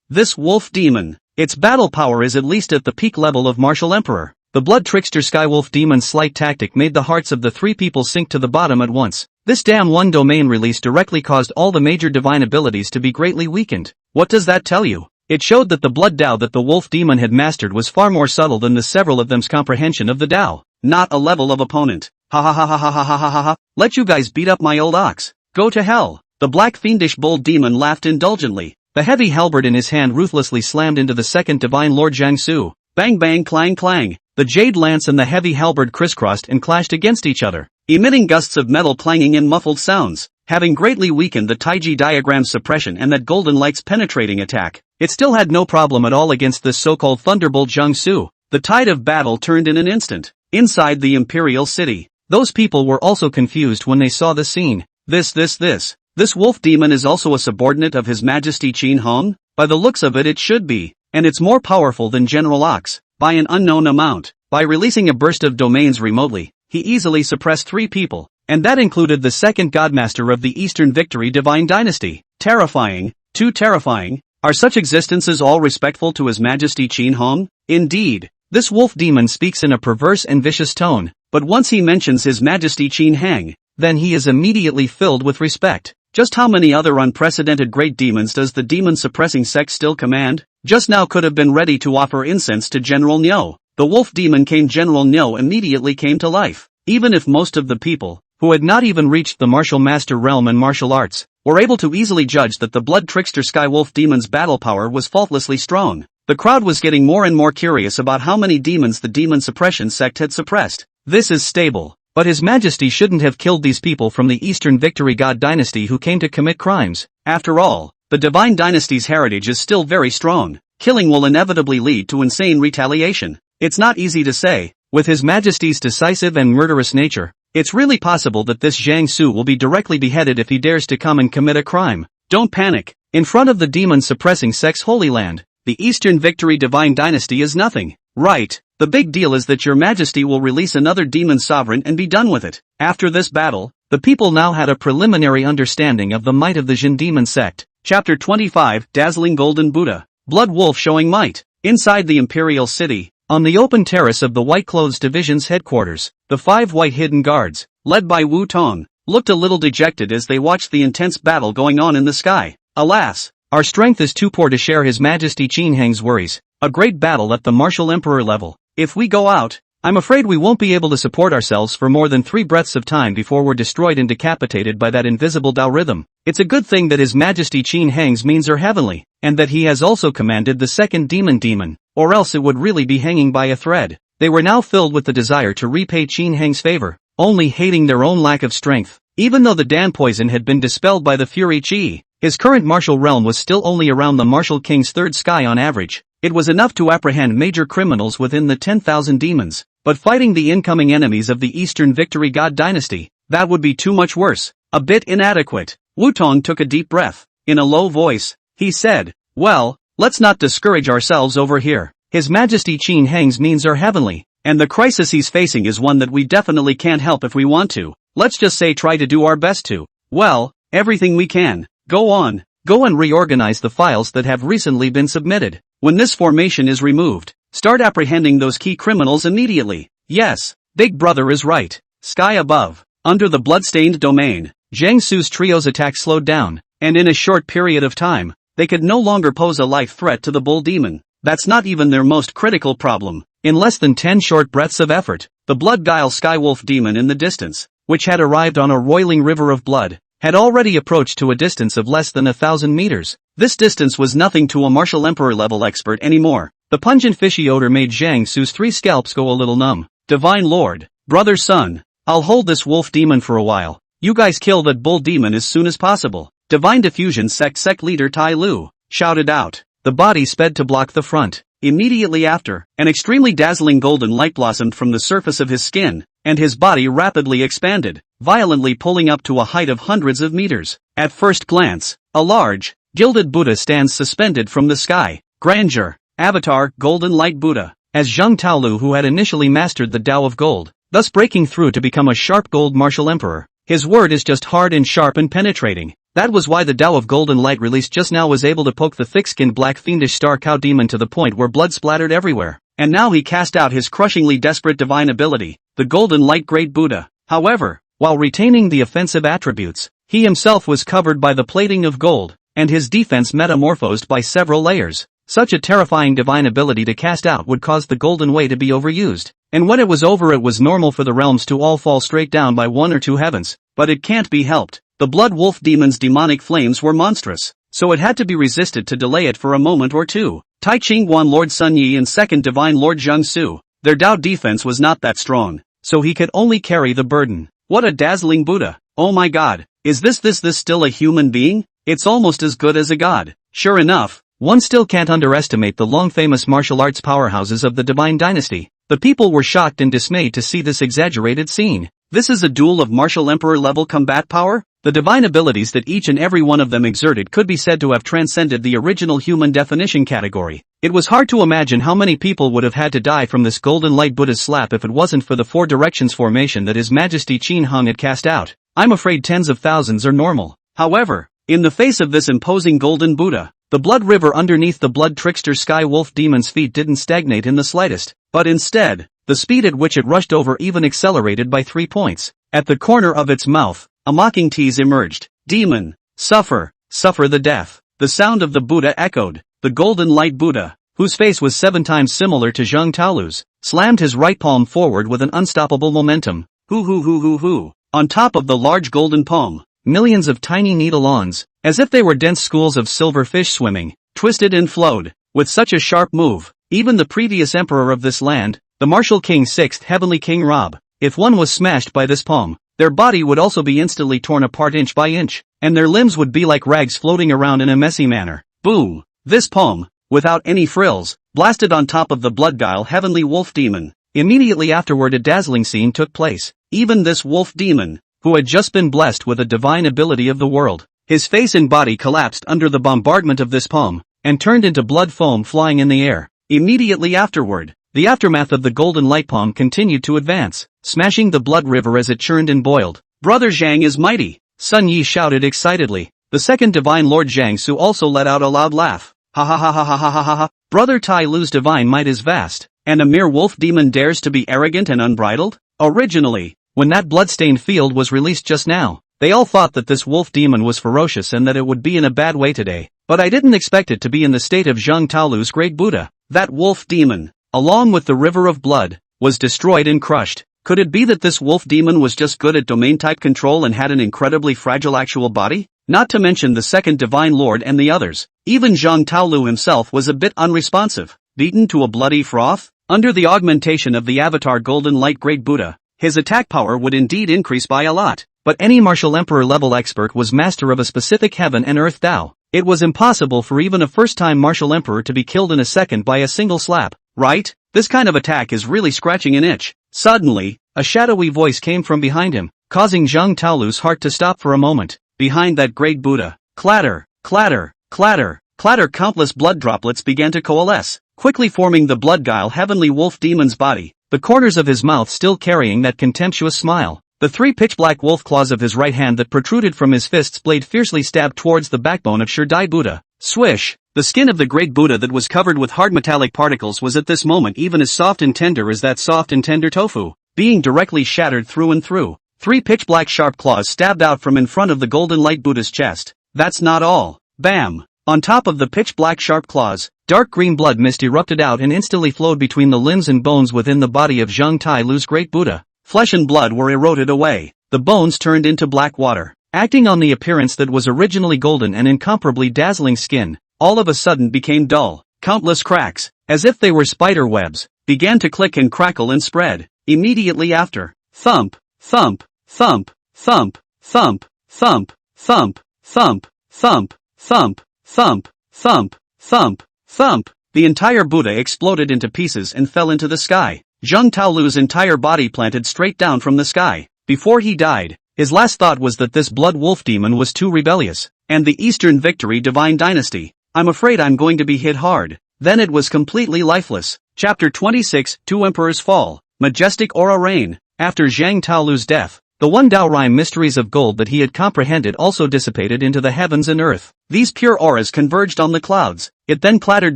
This wolf demon, its battle power is at least at the peak level of Martial Emperor. The blood trickster Skywolf demon's slight tactic made the hearts of the 3 people sink to the bottom at once. This damn one domain release directly caused all the major divine abilities to be greatly weakened. What does that tell you? It showed that the blood Dao that the wolf demon had mastered was far more subtle than the several of them's comprehension of the Dao. Not a level of opponent. Ha ha ha ha ha ha ha ha ha ha. Let you guys beat up my old ox. Go to hell. The black fiendish bull demon laughed indulgently. The heavy halberd in his hand ruthlessly slammed into the second divine lord Zhang Su. Bang bang clang clang. The jade lance and the heavy halberd crisscrossed and clashed against each other, emitting gusts of metal clanging and muffled sounds. Having greatly weakened the Taiji diagram's suppression and that golden light's penetrating attack, it still had no problem at all against this so-called thunderbolt Zhang Su. The tide of battle turned in an instant. Inside the imperial city, those people were also confused when they saw the scene. This wolf demon is also a subordinate of His Majesty Qin Hong? By the looks of it should be, and it's more powerful than General Ox, by an unknown amount. By releasing a burst of domains remotely, he easily suppressed 3 people, and that included the second godmaster of the Eastern Victory Divine Dynasty. Terrifying, too terrifying. Are such existences all respectful to His Majesty Qin Hong? Indeed, this wolf demon speaks in a perverse and vicious tone, but once he mentions His Majesty Qin Hang, then he is immediately filled with respect. Just how many other unprecedented great demons does the demon-suppressing sect still command? Just now could have been ready to offer incense to General Nyo. The wolf demon came General Nyo immediately came to life. Even if most of the people, who had not even reached the martial master realm and martial arts, were able to easily judge that the blood trickster Skywolf demon's battle power was faultlessly strong, the crowd was getting more and more curious about how many demons the demon suppression sect had suppressed. This is stable. But His Majesty shouldn't have killed these people from the Eastern Victory God Dynasty who came to commit crimes. After all, the Divine Dynasty's heritage is still very strong. Killing will inevitably lead to insane retaliation. It's not easy to say. With His Majesty's decisive and murderous nature, it's really possible that this Zhang Su will be directly beheaded if he dares to come and commit a crime. Don't panic. In front of the demon-suppressing sect's Holy Land, the Eastern Victory Divine Dynasty is nothing. Right. The big deal is that Your Majesty will release another demon sovereign and be done with it. After this battle, the people now had a preliminary understanding of the might of the Jin demon sect. Chapter 25, Dazzling Golden Buddha. Blood Wolf showing might. Inside the Imperial City, on the open terrace of the White Clothes Division's headquarters, the 5 white hidden guards, led by Wu Tong, looked a little dejected as they watched the intense battle going on in the sky. Alas, our strength is too poor to share His Majesty Qin Hang's worries. A great battle at the martial emperor level. If we go out, I'm afraid we won't be able to support ourselves for more than 3 breaths of time before we're destroyed and decapitated by that invisible Dao rhythm. It's a good thing that His Majesty Qin Hang's means are heavenly, and that he has also commanded the second demon, or else it would really be hanging by a thread. They were now filled with the desire to repay Qin Hang's favor, only hating their own lack of strength. Even though the Dan poison had been dispelled by the Fury Chi, his current martial realm was still only around the Martial King's 3rd sky on average. It was enough to apprehend major criminals within the 10,000 demons, but fighting the incoming enemies of the Eastern Victory God dynasty, that would be too much worse. A bit inadequate. Wutong took a deep breath. In a low voice, he said, well, let's not discourage ourselves over here. His Majesty Qin Heng's means are heavenly, and the crisis he's facing is one that we definitely can't help if we want to. Let's just say try to do our best to, well, everything we can. Go on. Go and reorganize the files that have recently been submitted. When this formation is removed, start apprehending those key criminals immediately. Yes, Big Brother is right. Sky above. Under the bloodstained domain, Jiang Su's trio's attack slowed down, and in a short period of time, they could no longer pose a life threat to the bull demon. That's not even their most critical problem. In less than 10 short breaths of effort, the blood guile skywolf demon in the distance, which had arrived on a roiling river of blood, had already approached to a distance of less than 1,000 meters. This distance was nothing to a martial emperor level expert anymore. The pungent fishy odor made Jiang Su's 3 scalps go a little numb. Divine Lord, brother son, I'll hold this wolf demon for a while. You guys kill that bull demon as soon as possible. Divine Diffusion sect leader Tai Lu shouted out. The body sped to block the front. Immediately after, an extremely dazzling golden light blossomed from the surface of his skin, and his body rapidly expanded, violently pulling up to a height of hundreds of meters. At first glance, a large, gilded Buddha stands suspended from the sky. Grandeur. Avatar, Golden Light Buddha. As Zheng Taolu, who had initially mastered the Tao of Gold, thus breaking through to become a sharp gold martial emperor. His word is just hard and sharp and penetrating. That was why the Tao of Golden Light released just now was able to poke the thick-skinned black fiendish star cow demon to the point where blood splattered everywhere. And now he cast out his crushingly desperate divine ability, the Golden Light Great Buddha. However, while retaining the offensive attributes, he himself was covered by the plating of gold, and his defense metamorphosed by several layers. Such a terrifying divine ability to cast out would cause the Golden Way to be overused. And when it was over, it was normal for the realms to all fall straight down by 1 or 2 heavens. But it can't be helped. The Blood Wolf Demon's demonic flames were monstrous, so it had to be resisted to delay it for a moment or two. Tai Ching-Wan Lord Sun Yi and Second Divine Lord Zheng Su, their Tao defense was not that strong, so he could only carry the burden. What a dazzling Buddha! Oh my god, is this still a human being? It's almost as good as a god. Sure enough, one still can't underestimate the long-famous martial arts powerhouses of the Divine Dynasty. The people were shocked and dismayed to see this exaggerated scene. This is a duel of martial emperor level combat power? The divine abilities that each and every one of them exerted could be said to have transcended the original human definition category. It was hard to imagine how many people would have had to die from this Golden Light Buddha's slap if it wasn't for the 4 directions formation that His Majesty Qin Heng had cast out. I'm afraid tens of thousands are normal. However, in the face of this imposing Golden Buddha, the blood river underneath the blood trickster Sky Wolf Demon's feet didn't stagnate in the slightest, but instead, the speed at which it rushed over even accelerated by 3 points. At the corner of its mouth, a mocking tease emerged. Demon, suffer the death. The sound of the Buddha echoed. The Golden Light Buddha, whose face was 7 times similar to Zheng Taolu's, slammed his right palm forward with an unstoppable momentum. Hoo. On top of the large golden palm, millions of tiny needle-ons, as if they were dense schools of silver fish swimming, twisted and flowed. With such a sharp move, even the previous emperor of this land, the martial king 6th Heavenly King Rob, if one was smashed by this palm, their body would also be instantly torn apart inch by inch, and their limbs would be like rags floating around in a messy manner. Boom! This palm, without any frills, blasted on top of the blood-guile Heavenly Wolf Demon. Immediately afterward a dazzling scene took place. Even this Wolf Demon, who had just been blessed with a divine ability of the world, his face and body collapsed under the bombardment of this palm, and turned into blood foam flying in the air. Immediately afterward, the aftermath of the golden light palm continued to advance, smashing the blood river as it churned and boiled. Brother Zhang is mighty, Sun Yi shouted excitedly. The second divine Lord Zhang Su also let out a loud laugh. Ha ha ha ha ha ha ha ha ha. Brother Tai Lu's divine might is vast, and a mere wolf demon dares to be arrogant and unbridled? Originally, when that bloodstained field was released just now, they all thought that this wolf demon was ferocious and that it would be in a bad way today. But I didn't expect it to be in the state of Zheng Taolu's great Buddha. That wolf demon, along with the river of blood, was destroyed and crushed. Could it be that this wolf demon was just good at domain type control and had an incredibly fragile actual body? Not to mention the second divine lord and the others. Even Zheng Taolu himself was a bit unresponsive, beaten to a bloody froth. Under the augmentation of the avatar Golden Light Great Buddha, his attack power would indeed increase by a lot. But any martial emperor level expert was master of a specific heaven and earth Tao. It was impossible for even a first-time martial emperor to be killed in a second by a single slap, right? This kind of attack is really scratching an itch. Suddenly, a shadowy voice came from behind him, causing Zhang Taolu's heart to stop for a moment. Behind that great Buddha. Clatter, clatter, clatter, clatter. Countless blood droplets began to coalesce, quickly forming the blood-guile heavenly wolf demon's body, the corners of his mouth still carrying that contemptuous smile. The three pitch-black wolf claws of his right hand that protruded from his fist's blade fiercely stabbed towards the backbone of Shirdai Buddha. Swish! The skin of the great Buddha that was covered with hard metallic particles was at this moment even as soft and tender as that soft and tender tofu, being directly shattered through and through. Three pitch-black sharp claws stabbed out from in front of the golden light Buddha's chest. That's not all. Bam! On top of the pitch-black sharp claws, dark green blood mist erupted out and instantly flowed between the limbs and bones within the body of Zhang Tailu's great Buddha. Flesh and blood were eroded away. The bones turned into black water. Acting on the appearance that was originally golden and incomparably dazzling skin, all of a sudden became dull. Countless cracks, as if they were spider webs, began to click and crackle and spread. Immediately after, thump, thump, thump, thump, thump, thump, thump, thump, thump, thump, thump, thump, thump, thump, the entire Buddha exploded into pieces and fell into the sky. Zhang Taolu's entire body planted straight down from the sky. Before he died, his last thought was that this blood wolf demon was too rebellious, and the Eastern Victory Divine Dynasty. I'm afraid I'm going to be hit hard. Then it was completely lifeless. Chapter 26, Two Emperors Fall. Majestic Aura Reign. After Zhang Taolu's death, the one Dao Rhyme mysteries of gold that he had comprehended also dissipated into the heavens and earth. These pure auras converged on the clouds. It then clattered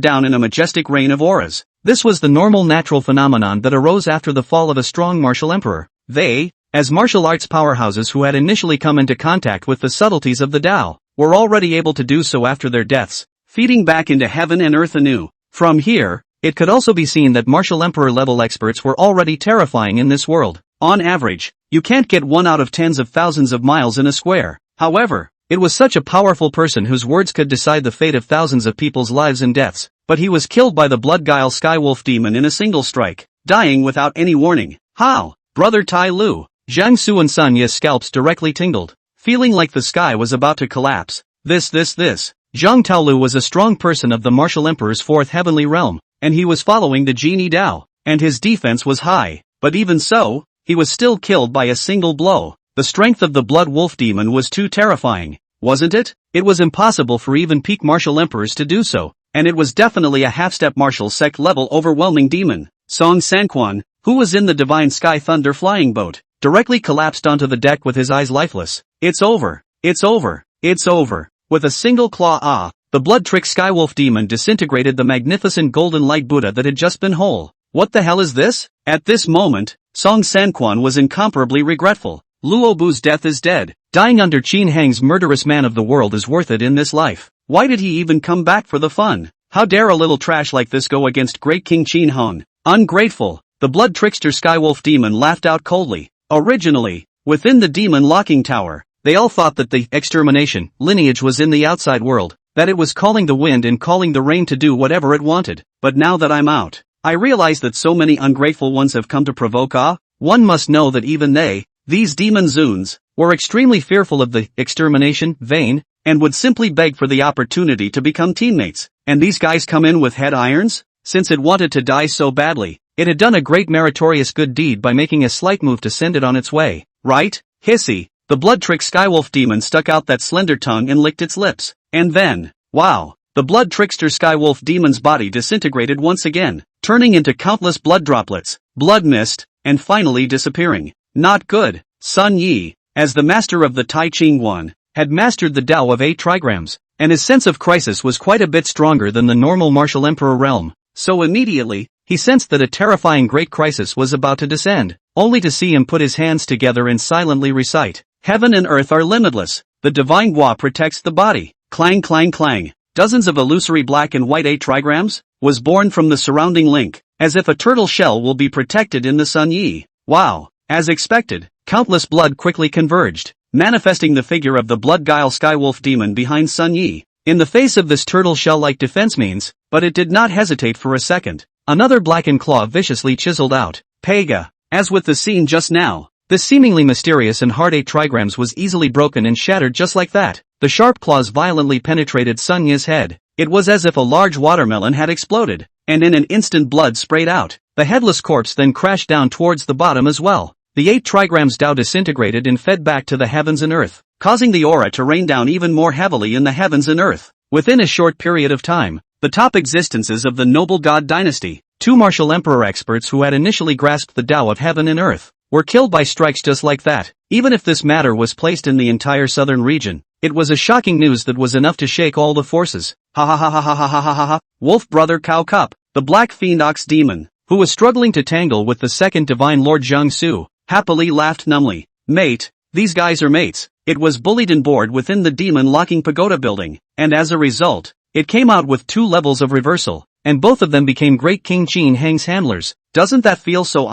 down in a majestic rain of auras. This was the normal natural phenomenon that arose after the fall of a strong martial emperor. They, as martial arts powerhouses who had initially come into contact with the subtleties of the Tao, were already able to do so after their deaths, feeding back into heaven and earth anew. From here, it could also be seen that martial emperor level experts were already terrifying in this world. On average, you can't get one out of tens of thousands of miles in a square. However, it was such a powerful person whose words could decide the fate of thousands of people's lives and deaths. But he was killed by the blood-guile Skywolf demon in a single strike, dying without any warning. How? Brother Tai Lu. Zhang Su and Sun Ye's scalps directly tingled, feeling like the sky was about to collapse. This. Zhang Taolu was a strong person of the martial emperor's fourth heavenly realm, and he was following the genie Dao, and his defense was high. But even so, he was still killed by a single blow. The strength of the blood wolf demon was too terrifying, wasn't it? It was impossible for even peak martial emperors to do so. And it was definitely a half-step martial sect level overwhelming demon. Song Sanquan, who was in the Divine Sky Thunder flying boat, directly collapsed onto the deck with his eyes lifeless. It's over. It's over. It's over. With a single claw the blood trick Skywolf demon disintegrated the magnificent golden light Buddha that had just been whole. What the hell is this? At this moment, Song Sanquan was incomparably regretful. Luo Bu's death is dead. Dying under Qin Hang's murderous man of the world is worth it in this life. Why did he even come back for the fun? How dare a little trash like this go against great King Qin Hong? Ungrateful. The blood trickster Skywolf demon laughed out coldly. Originally, within the demon locking tower, they all thought that the extermination lineage was in the outside world, that it was calling the wind and calling the rain to do whatever it wanted. But now that I'm out, I realize that so many ungrateful ones have come to provoke awe. One must know that even they, these demon Zuns, were extremely fearful of the extermination vein, and would simply beg for the opportunity to become teammates. And these guys come in with head irons? Since it wanted to die so badly, it had done a great meritorious good deed by making a slight move to send it on its way, right? Hissy. The blood trick Skywolf demon stuck out that slender tongue and licked its lips. And then, wow, the blood trickster Skywolf demon's body disintegrated once again, turning into countless blood droplets, blood mist, and finally disappearing. Not good. Sun Yi, as the master of the Tai Ching One, had mastered the Tao of 8 trigrams, and his sense of crisis was quite a bit stronger than the normal martial emperor realm. So immediately, he sensed that a terrifying great crisis was about to descend, only to see him put his hands together and silently recite, "Heaven and earth are limitless, the divine Hua protects the body." Clang clang clang. Dozens of illusory black and white 8 trigrams was born from the surrounding link, as if a turtle shell will be protected in the Sun Yi. Wow. As expected, countless blood quickly converged, manifesting the figure of the blood-guile Skywolf demon behind Sun Yi. In the face of this turtle shell-like defense means, but it did not hesitate for a second. Another blackened claw viciously chiseled out. Pega. As with the scene just now, this seemingly mysterious and hard 8 trigrams was easily broken and shattered just like that. The sharp claws violently penetrated Sun Yi's head. It was as if a large watermelon had exploded. and in an instant blood sprayed out. The headless corpse then crashed down towards the bottom as well. The 8 trigrams Tao disintegrated and fed back to the heavens and earth, causing the aura to rain down even more heavily in the heavens and earth. Within a short period of time, the top existences of the noble god dynasty, 2 martial emperor experts who had initially grasped the Tao of heaven and earth, were killed by strikes just like that. Even if this matter was placed in the entire southern region, it was a shocking news that was enough to shake all the forces. Ha ha ha ha ha ha ha ha ha ha. Wolf brother Cow Cup, the black fiend ox demon, who was struggling to tangle with the second divine lord Jiangsu, happily laughed numbly. Mate, these guys are mates. It was bullied and bored within the demon locking pagoda building, and as a result, it came out with 2 levels of reversal, and both of them became Great King Qin Hang's handlers. Doesn't that feel so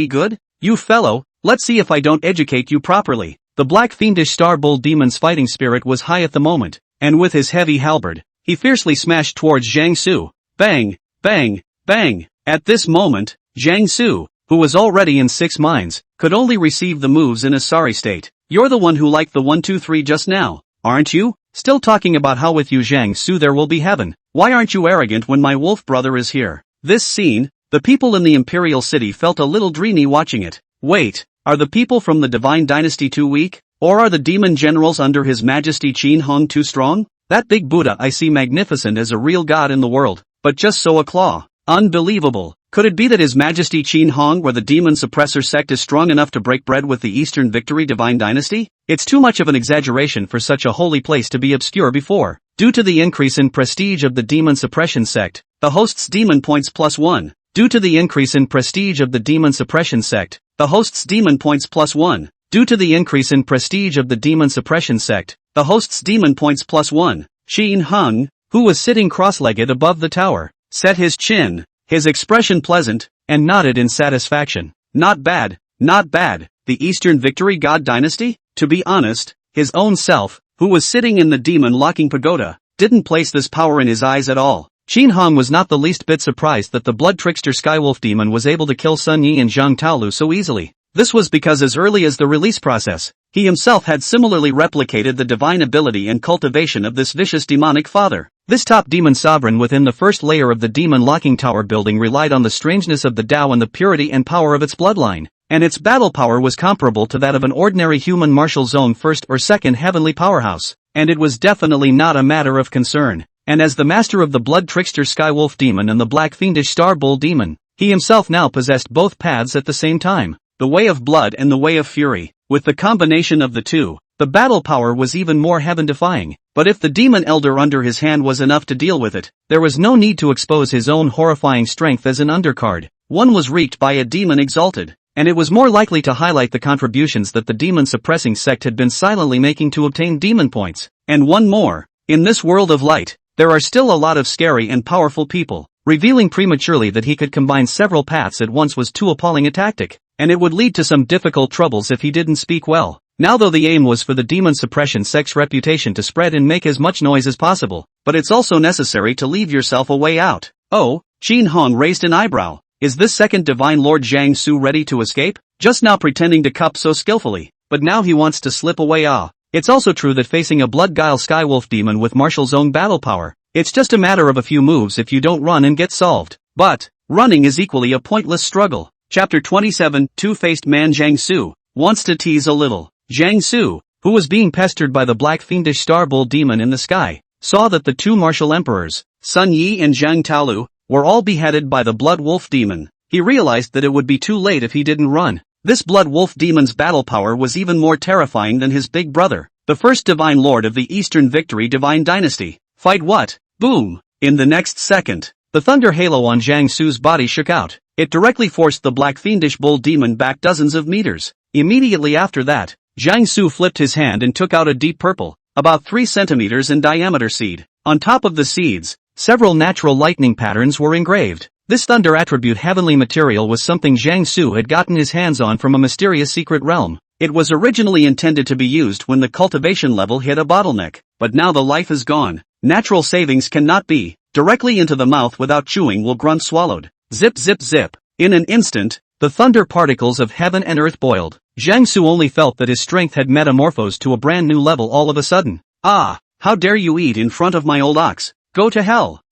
good? You fellow, let's see if I don't educate you properly. The black fiendish star bull demon's fighting spirit was high at the moment, and with his heavy halberd, he fiercely smashed towards Jiangsu. Bang, bang, bang. At this moment, Jiangsu, who was already in 6 minds, could only receive the moves in a sorry state. You're the one who liked the 1 2 3 just now, aren't you? Still talking about how with you Jiangsu there will be heaven. Why aren't you arrogant when my wolf brother is here? This scene, the people in the imperial city felt a little dreamy watching it. Wait, are the people from the divine dynasty too weak? Or are the demon generals under his majesty Qin Hong too strong? That big Buddha I see magnificent as a real god in the world, but just so a claw. Unbelievable. Could it be that his majesty Qin Hong or the demon suppressor sect is strong enough to break bread with the Eastern Victory divine dynasty? It's too much of an exaggeration for such a holy place to be obscure before. Due to the increase in prestige of the demon suppression sect, the host's demon points +1. Due to the increase in prestige of the demon suppression sect, the host's demon points +1. Due to the increase in prestige of the demon suppression sect, the host's demon points +1. Qin Hong, who was sitting cross-legged above the tower, set his chin, his expression pleasant, and nodded in satisfaction. Not bad, not bad. The Eastern Victory God Dynasty? To be honest, his own self, who was sitting in the demon locking pagoda, didn't place this power in his eyes at all. Qin Hong was not the least bit surprised that the blood trickster Skywolf demon was able to kill Sun Yi and Zhang Taolu so easily. This was because as early as the release process, he himself had similarly replicated the divine ability and cultivation of this vicious demonic father. This top demon sovereign within the first layer of the demon locking tower building relied on the strangeness of the Tao and the purity and power of its bloodline, and its battle power was comparable to that of an ordinary human martial zone first or second heavenly powerhouse, and it was definitely not a matter of concern. And as the master of the blood trickster Skywolf demon and the black fiendish star bull demon, he himself now possessed both paths at the same time, the way of blood and the way of fury. With the combination of the two, the battle power was even more heaven-defying. But if the demon elder under his hand was enough to deal with it, there was no need to expose his own horrifying strength as an undercard. One was reached by a demon exalted, and it was more likely to highlight the contributions that the demon-suppressing sect had been silently making to obtain demon points. And one more, in this world of light, there are still a lot of scary and powerful people. Revealing prematurely that he could combine several paths at once was too appalling a tactic, and it would lead to some difficult troubles if he didn't speak well. Now though the aim was for the demon suppression sect's reputation to spread and make as much noise as possible, but it's also necessary to leave yourself a way out. Oh, Qin Hong raised an eyebrow. Is this second divine lord Jiangsu ready to escape? Just now pretending to cup so skillfully, but now he wants to slip away. It's also true that facing a blood guile Skywolf demon with martial zone battle power, it's just a matter of a few moves if you don't run and get solved. But, running is equally a pointless struggle. Chapter 27, Two-Faced Man Jiangsu wants to tease a little. Jiangsu, who was being pestered by the black fiendish star bull demon in the sky, saw that the two martial emperors, Sun Yi and Zhang Taolu, were all beheaded by the blood wolf demon. He realized that it would be too late if he didn't run. This blood wolf demon's battle power was even more terrifying than his big brother, the first divine lord of the Eastern Victory divine dynasty. Fight what? Boom! In the next second, the thunder halo on Jiangsu's body shook out. It directly forced the black fiendish bull demon back dozens of meters. Immediately after that, Jiangsu flipped his hand and took out a deep purple, about 3 centimeters in diameter seed. On top of the seeds, several natural lightning patterns were engraved. This thunder attribute heavenly material was something Jiangsu had gotten his hands on from a mysterious secret realm. It was originally intended to be used when the cultivation level hit a bottleneck, but now the life is gone. Natural savings cannot be. Directly into the mouth without chewing will grunt swallowed. Zip zip zip. In an instant, the thunder particles of heaven and earth boiled. Jiangsu only felt that his strength had metamorphosed to a brand new level all of a sudden. Ah, how dare you eat in front of my old ox? Go to hell.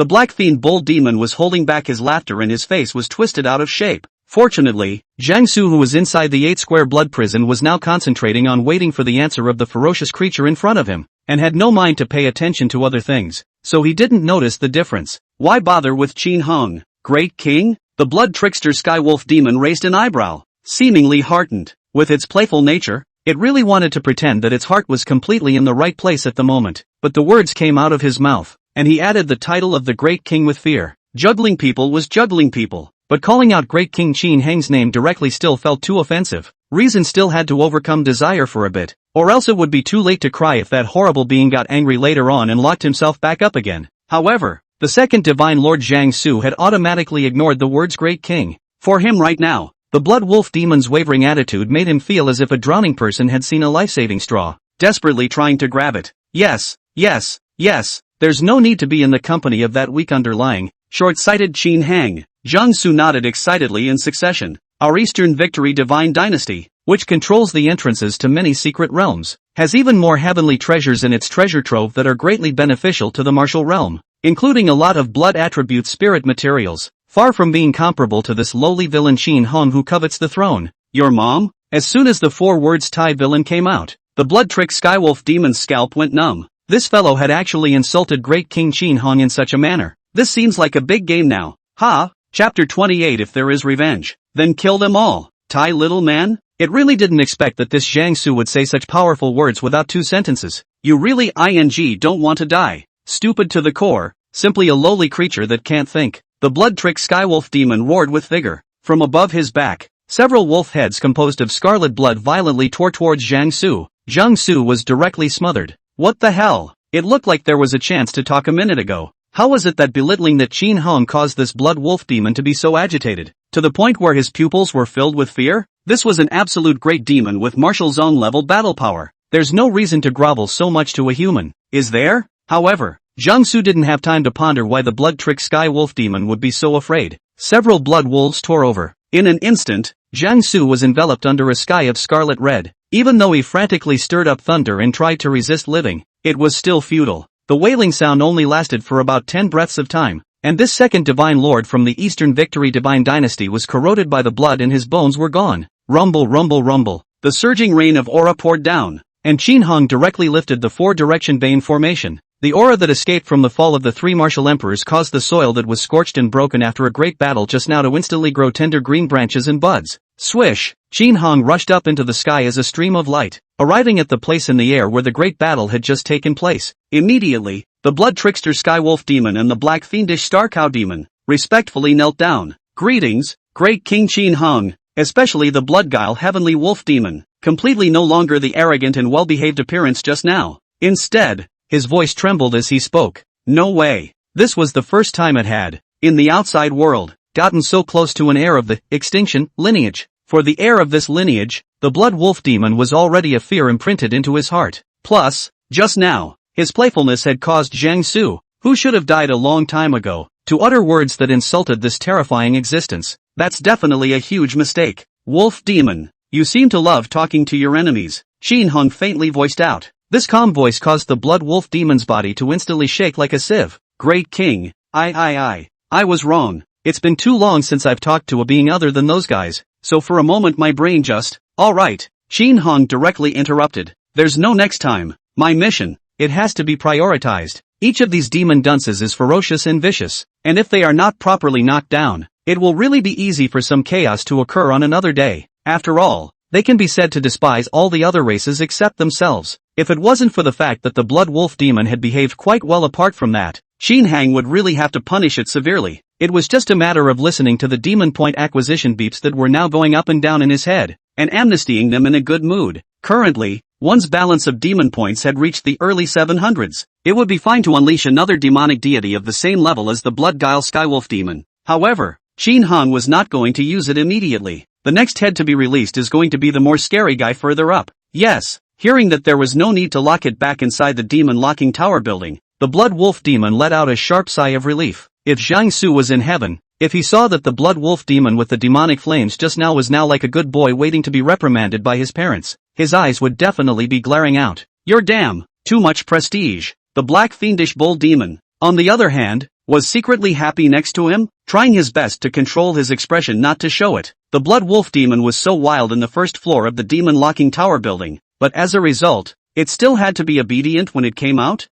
The black fiend bull demon was holding back his laughter and his face was twisted out of shape. Fortunately, Jiangsu, who was inside the 8-square blood prison, was now concentrating on waiting for the answer of the ferocious creature in front of him, and had no mind to pay attention to other things, so he didn't notice the difference. Why bother with Qin Hong? Great King? The blood trickster skywolf demon raised an eyebrow, seemingly heartened. With its playful nature, it really wanted to pretend that its heart was completely in the right place at the moment, but the words came out of his mouth, and he added the title of the Great King with fear. Juggling people was juggling people, but calling out Great King Qin Hang's name directly still felt too offensive. Reason still had to overcome desire for a bit, or else it would be too late to cry if that horrible being got angry later on and locked himself back up again. However, the second Divine Lord Jiangsu had automatically ignored the words Great King. For him right now, the blood wolf demon's wavering attitude made him feel as if a drowning person had seen a life-saving straw, desperately trying to grab it. Yes, yes, yes, there's no need to be in the company of that weak underlying, short-sighted Qin Hang. Jiangsu nodded excitedly in succession. Our Eastern Victory Divine Dynasty, which controls the entrances to many secret realms, has even more heavenly treasures in its treasure trove that are greatly beneficial to the martial realm, including a lot of blood attribute spirit materials, far from being comparable to this lowly villain Qin Hong who covets the throne. Your mom? As soon as the 4 words Thai villain came out, the blood-trick skywolf demon's scalp went numb. This fellow had actually insulted Great King Qin Hong in such a manner. This seems like a big game now. Ha! Chapter 28. If there is revenge, then kill them all. Thai little man? It really didn't expect that this Jiangsu would say such powerful words without 2 sentences. You really don't want to die. Stupid to the core, simply a lowly creature that can't think. The blood-trick skywolf demon roared with vigor. From above his back, several wolf heads composed of scarlet blood violently tore towards Jiangsu. Jiangsu was directly smothered. What the hell? It looked like there was a chance to talk a minute ago. How was it that belittling that Qin Hong caused this blood wolf demon to be so agitated, to the point where his pupils were filled with fear? This was an absolute great demon with martial zone level battle power. There's no reason to grovel so much to a human, is there? However, Jiangsu didn't have time to ponder why the blood-trick sky wolf demon would be so afraid. Several blood wolves tore over. In an instant, Jiangsu was enveloped under a sky of scarlet red. Even though he frantically stirred up thunder and tried to resist living, it was still futile. The wailing sound only lasted for about 10 breaths of time, and this second divine lord from the Eastern Victory Divine Dynasty was corroded by the blood and his bones were gone. Rumble, rumble, rumble. The surging rain of aura poured down, and Qin Hong directly lifted the 4-direction vein formation. The aura that escaped from the fall of the 3 martial emperors caused the soil that was scorched and broken after a great battle just now to instantly grow tender green branches and buds. Swish! Qin Hong rushed up into the sky as a stream of light, arriving at the place in the air where the great battle had just taken place. Immediately, the blood trickster skywolf demon and the black fiendish star cow demon respectfully knelt down. Greetings, great King Qin Hong, especially the blood guile heavenly wolf demon, completely no longer the arrogant and well-behaved appearance just now. Instead, his voice trembled as he spoke. No way. This was the first time it had, in the outside world, gotten so close to an heir of the extinction lineage. For the heir of this lineage, the blood wolf demon was already a fear imprinted into his heart. Plus, just now, his playfulness had caused Jiangsu, who should have died a long time ago, to utter words that insulted this terrifying existence. That's definitely a huge mistake. Wolf demon, you seem to love talking to your enemies, Qin Hong faintly voiced out. This calm voice caused the blood wolf demon's body to instantly shake like a sieve. Great King, I was wrong. It's been too long since I've talked to a being other than those guys, so for a moment my brain just, alright, Qin Hong directly interrupted. There's no next time. My mission, it has to be prioritized. Each of these demon dunces is ferocious and vicious, and if they are not properly knocked down, it will really be easy for some chaos to occur on another day. After all, they can be said to despise all the other races except themselves. If it wasn't for the fact that the blood wolf demon had behaved quite well apart from that, Qin Hang would really have to punish it severely. It was just a matter of listening to the demon point acquisition beeps that were now going up and down in his head, and amnestying them in a good mood. Currently, one's balance of demon points had reached the early 700s. It would be fine to unleash another demonic deity of the same level as the blood guile skywolf demon. However, Qin Hong was not going to use it immediately. The next head to be released is going to be the more scary guy further up. Yes, hearing that there was no need to lock it back inside the demon locking tower building, the blood wolf demon let out a sharp sigh of relief. If Jiangsu was in heaven, if he saw that the blood wolf demon with the demonic flames just now was now like a good boy waiting to be reprimanded by his parents, his eyes would definitely be glaring out. You're damn, too much prestige. The black fiendish bull demon, on the other hand, was secretly happy next to him, trying his best to control his expression not to show it. The blood wolf demon was so wild in the first floor of the demon locking tower building, but as a result, it still had to be obedient when it came out?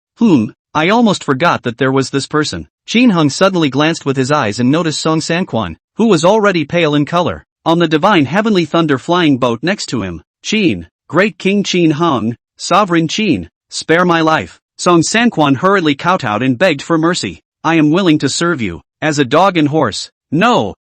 I almost forgot that there was this person. Qin Hung suddenly glanced with his eyes and noticed Song Sanquan, who was already pale in color, on the divine heavenly thunder flying boat next to him. Qin, great King Qin Hung, sovereign Qin, spare my life. Song Sanquan hurriedly kowtowed and begged for mercy. I am willing to serve you, as a dog and horse. No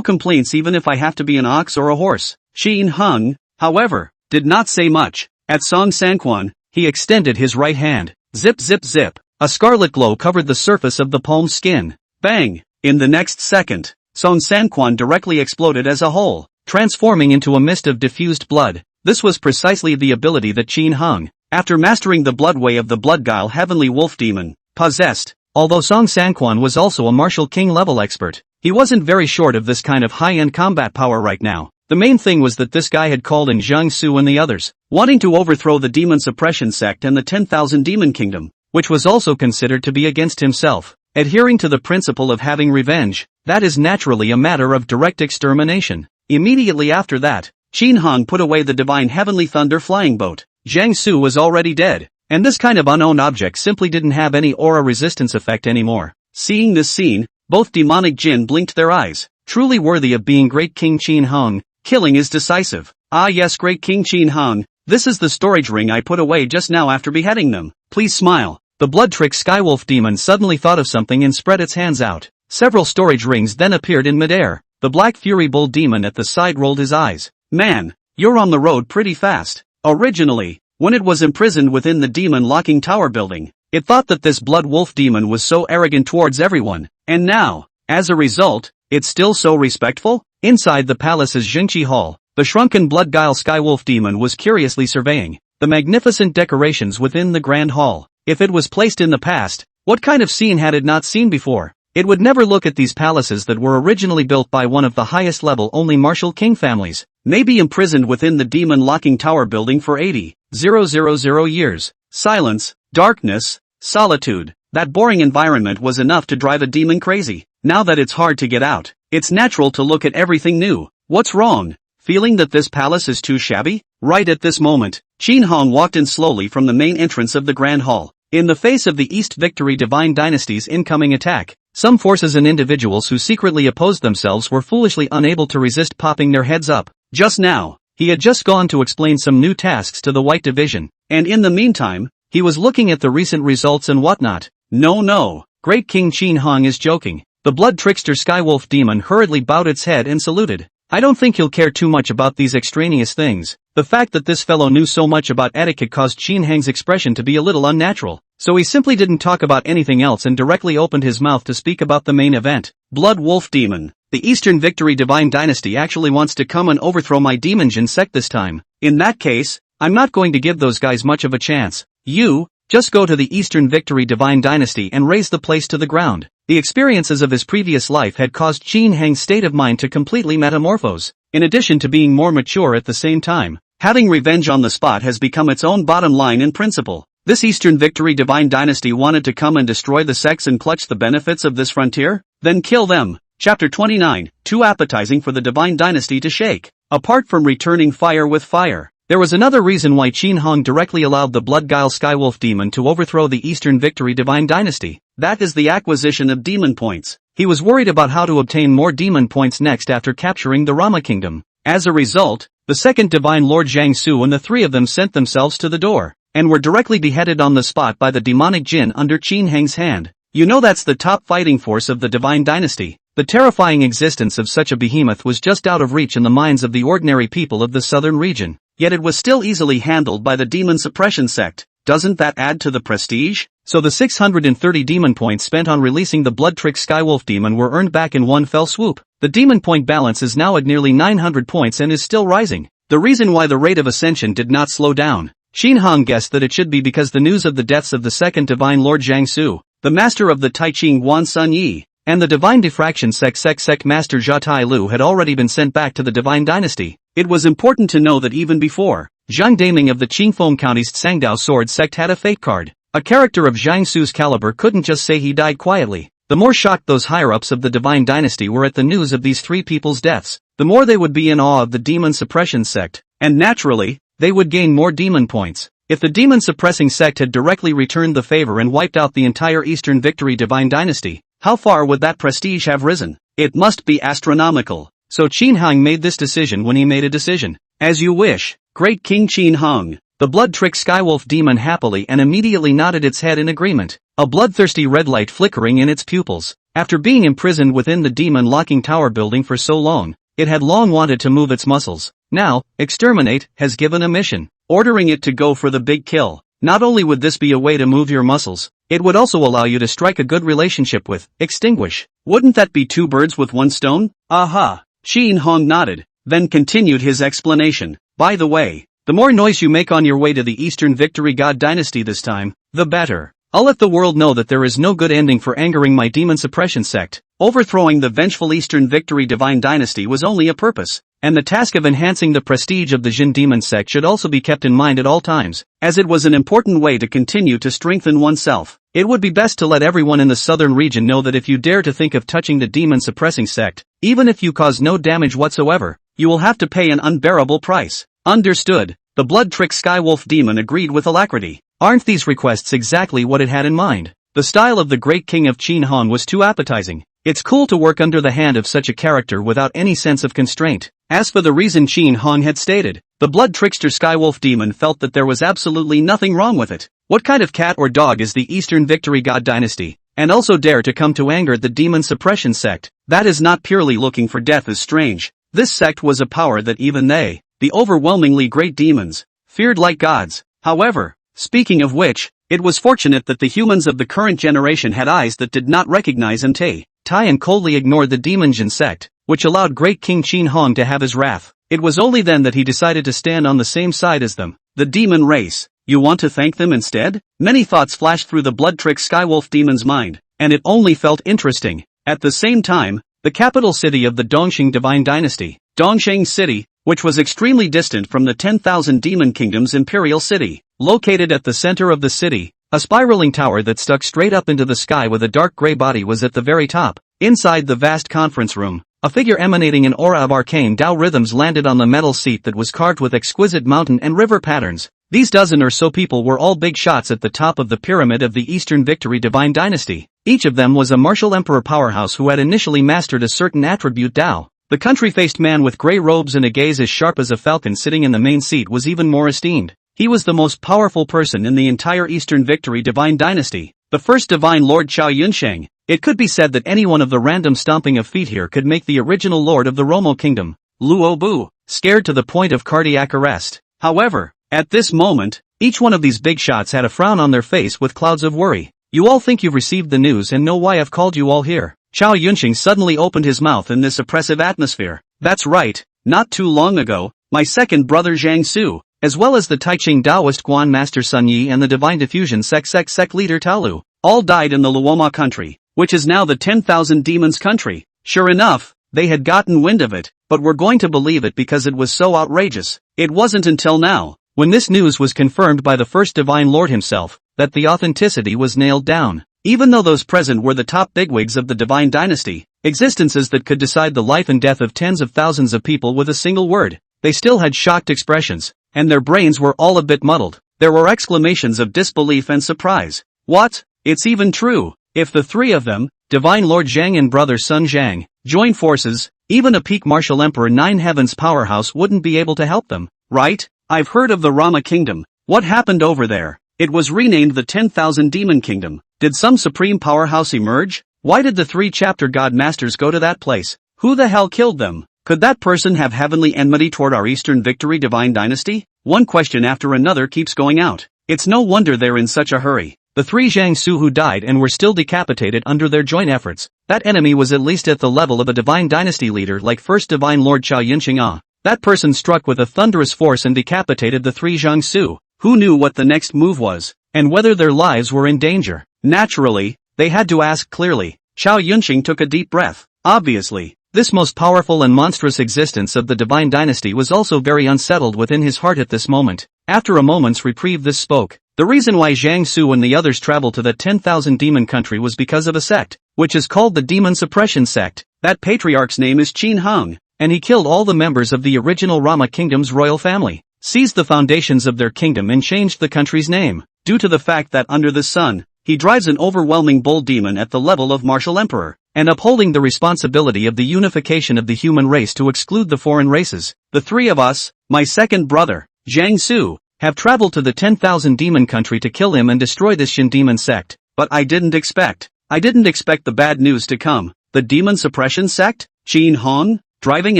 complaints even if I have to be an ox or a horse. Qin Hung, however, did not say much. At Song Sanquan, he extended his right hand. Zip zip zip. A scarlet glow covered the surface of the palm's skin. Bang! In the next second, Song Sanquan directly exploded as a whole, transforming into a mist of diffused blood. This was precisely the ability that Qin Hung, after mastering the blood way of the blood-guile heavenly wolf demon, possessed. Although Song Sanquan was also a martial king level expert, he wasn't very short of this kind of high-end combat power right now. The main thing was that this guy had called in Zhang Su and the others, wanting to overthrow the demon suppression sect and the 10,000 demon kingdom, which was also considered to be against himself. Adhering to the principle of having revenge, that is naturally a matter of direct extermination. Immediately after that, Qin Hung put away the divine heavenly thunder flying boat. Zhang Su was already dead, and this kind of unowned object simply didn't have any aura resistance effect anymore. Seeing this scene, both demonic jinn blinked their eyes. Truly worthy of being great King Qin Hung, killing is decisive. Ah yes, great King Qin Hung, this is the storage ring I put away just now after beheading them. Please smile. The blood trick skywolf demon suddenly thought of something and spread its hands out. Several storage rings then appeared in midair. The black fury bull demon at the side rolled his eyes. Man, you're on the road pretty fast. Originally, when it was imprisoned within the demon locking tower building, it thought that this blood wolf demon was so arrogant towards everyone, and now, as a result, it's still so respectful? Inside the palace's Jingqi Hall, the shrunken blood-guile skywolf demon was curiously surveying the magnificent decorations within the grand hall. If it was placed in the past, what kind of scene had it not seen before? It would never look at these palaces that were originally built by one of the highest level only martial king families, maybe imprisoned within the demon locking tower building for 80,000 years. Silence, darkness, solitude. That boring environment was enough to drive a demon crazy. Now that it's hard to get out, it's natural to look at everything new. What's wrong? Feeling that this palace is too shabby? Right at this moment, Qin Hong walked in slowly from the main entrance of the Grand Hall. In the face of the East Victory Divine Dynasty's incoming attack, some forces and individuals who secretly opposed themselves were foolishly unable to resist popping their heads up. Just now, he had just gone to explain some new tasks to the White Division, and in the meantime, he was looking at the recent results and whatnot. No, great King Qin Hong is joking. The blood trickster skywolf demon hurriedly bowed its head and saluted. I don't think he'll care too much about these extraneous things. The fact that this fellow knew so much about etiquette caused Qin Hang's expression to be a little unnatural, so he simply didn't talk about anything else and directly opened his mouth to speak about the main event. Blood Wolf Demon. The Eastern Victory Divine Dynasty actually wants to come and overthrow my Demon Jin sect this time. In that case, I'm not going to give those guys much of a chance. You, just go to the Eastern Victory Divine Dynasty and raze the place to the ground. The experiences of his previous life had caused Qin Hang's state of mind to completely metamorphose. In addition to being more mature at the same time, having revenge on the spot has become its own bottom line in principle. This Eastern Victory Divine Dynasty wanted to come and destroy the sects and clutch the benefits of this frontier? Then kill them. Chapter 29, Too appetizing for the Divine Dynasty to shake. Apart from returning fire with fire, there was another reason why Qin Hong directly allowed the Blood-Guile Skywolf Demon to overthrow the Eastern Victory Divine Dynasty. That is the acquisition of demon points. He was worried about how to obtain more demon points next after capturing the Rama Kingdom. As a result, the second Divine Lord Zhang Su and the three of them sent themselves to the door, and were directly beheaded on the spot by the demonic Jin under Qin Hang's hand. You know that's the top fighting force of the Divine Dynasty. The terrifying existence of such a behemoth was just out of reach in the minds of the ordinary people of the southern region, yet it was still easily handled by the demon suppression sect. Doesn't that add to the prestige? So the 630 demon points spent on releasing the blood trick Skywolf demon were earned back in one fell swoop. The demon point balance is now at nearly 900 points and is still rising. The reason why the rate of ascension did not slow down, Qin Hong guessed that it should be because the news of the deaths of the second Divine Lord Zhang Su, the master of the Tai Ching Guan Sun Yi, and the Divine Diffraction Sect Master Jia Tai Lu had already been sent back to the Divine Dynasty. It was important to know that even before, Zhang Daming of the Qingfeng County's Tsangdao Sword Sect had a fate card. A character of Jiangsu's caliber couldn't just say he died quietly. The more shocked those higher-ups of the divine dynasty were at the news of these three people's deaths, the more they would be in awe of the demon suppression sect, and naturally, they would gain more demon points. If the demon-suppressing sect had directly returned the favor and wiped out the entire Eastern Victory divine dynasty, how far would that prestige have risen? It must be astronomical. So Qin Hong made this decision when he made a decision. As you wish, great King Qin Hong. The blood-tricked skywolf demon happily and immediately nodded its head in agreement, a bloodthirsty red light flickering in its pupils. After being imprisoned within the demon-locking tower building for so long, it had long wanted to move its muscles. Now, Exterminate has given a mission, ordering it to go for the big kill. Not only would this be a way to move your muscles, it would also allow you to strike a good relationship with Extinguish. Wouldn't that be two birds with one stone? Aha! Qin Hong nodded, then continued his explanation. By the way, the more noise you make on your way to the Eastern Victory God Dynasty this time, the better. I'll let the world know that there is no good ending for angering my demon suppression sect. Overthrowing the vengeful Eastern Victory divine dynasty was only a purpose, and the task of enhancing the prestige of the Jin demon sect should also be kept in mind at all times, as it was an important way to continue to strengthen oneself. It would be best to let everyone in the southern region know that if you dare to think of touching the demon suppressing sect, even if you cause no damage whatsoever, you will have to pay an unbearable price. Understood. The blood-tricked skywolf demon agreed with alacrity. Aren't these requests exactly what it had in mind? The style of the great king of Qin Hong was too appetizing. It's cool to work under the hand of such a character without any sense of constraint. As for the reason Qin Hong had stated, the blood-trickster skywolf demon felt that there was absolutely nothing wrong with it. What kind of cat or dog is the Eastern Victory God Dynasty, and also dare to come to anger the demon suppression sect? That is not purely looking for death is strange. This sect was a power that even they, the overwhelmingly great demons, feared like gods. However, speaking of which, it was fortunate that the humans of the current generation had eyes that did not recognize Tai and coldly ignored the demon Jin sect, which allowed great King Qin Hong to have his wrath. It was only then that he decided to stand on the same side as them, the demon race. You want to thank them instead? Many thoughts flashed through the blood-tricked skywolf demon's mind, and it only felt interesting. At the same time, the capital city of the Dongxing divine dynasty, Dongxing City, which was extremely distant from the 10,000 Demon Kingdom's imperial city, located at the center of the city, a spiraling tower that stuck straight up into the sky with a dark gray body was at the very top. Inside the vast conference room, a figure emanating an aura of arcane Tao rhythms landed on the metal seat that was carved with exquisite mountain and river patterns. These dozen or so people were all big shots at the top of the pyramid of the Eastern Victory divine dynasty. Each of them was a martial emperor powerhouse who had initially mastered a certain attribute Tao. The country-faced man with gray robes and a gaze as sharp as a falcon sitting in the main seat was even more esteemed. He was the most powerful person in the entire Eastern Victory divine dynasty, the first divine lord Chao Yunsheng. It could be said that any one of the random stomping of feet here could make the original lord of the Romo kingdom, Luo Bu, scared to the point of cardiac arrest. However, at this moment, each one of these big shots had a frown on their face with clouds of worry. You all think you've received the news and know why I've called you all here. Chao Yunsheng suddenly opened his mouth in this oppressive atmosphere. That's right, not too long ago, my second brother Zhang Su, as well as the Taiching Taoist Guan Master Sun Yi and the Divine Diffusion sect leader Taolu, all died in the Luoma country, which is now the 10,000 demons country. Sure enough, they had gotten wind of it, but were going to believe it because it was so outrageous. It wasn't until now, when this news was confirmed by the first Divine Lord himself, that the authenticity was nailed down. Even though those present were the top bigwigs of the divine dynasty, existences that could decide the life and death of tens of thousands of people with a single word, they still had shocked expressions, and their brains were all a bit muddled. There were exclamations of disbelief and surprise. What? It's even true. If the three of them, Divine Lord Zhang and brother Sun Zhang, joined forces, even a peak martial emperor Nine Heavens powerhouse wouldn't be able to help them, right? I've heard of the Rama Kingdom. What happened over there? It was renamed the 10,000 Demon Kingdom. Did some supreme powerhouse emerge? Why did the three chapter god masters go to that place? Who the hell killed them? Could that person have heavenly enmity toward our Eastern Victory divine dynasty? One question after another keeps going out. It's no wonder they're in such a hurry. The three Jiangsu who died and were still decapitated under their joint efforts. That enemy was at least at the level of a divine dynasty leader like first divine lord Chao Yunqing. That person struck with a thunderous force and decapitated the three Jiangsu. Who knew what the next move was, and whether their lives were in danger? Naturally, they had to ask clearly. Chao Yunqing took a deep breath. Obviously, this most powerful and monstrous existence of the divine dynasty was also very unsettled within his heart at this moment. After a moment's reprieve this spoke. The reason why Jiang Su and the others traveled to the 10,000 demon country was because of a sect, which is called the demon suppression sect. That patriarch's name is Qin Hung, and he killed all the members of the original Rama kingdom's royal family, seized the foundations of their kingdom and changed the country's name, due to the fact that under the sun, he drives an overwhelming bull demon at the level of martial emperor, and upholding the responsibility of the unification of the human race to exclude the foreign races. The three of us, my second brother, Jiang Su, have traveled to the 10,000 demon country to kill him and destroy this Shin demon sect, but I didn't expect the bad news to come. The demon suppression sect? Qin Hong? Driving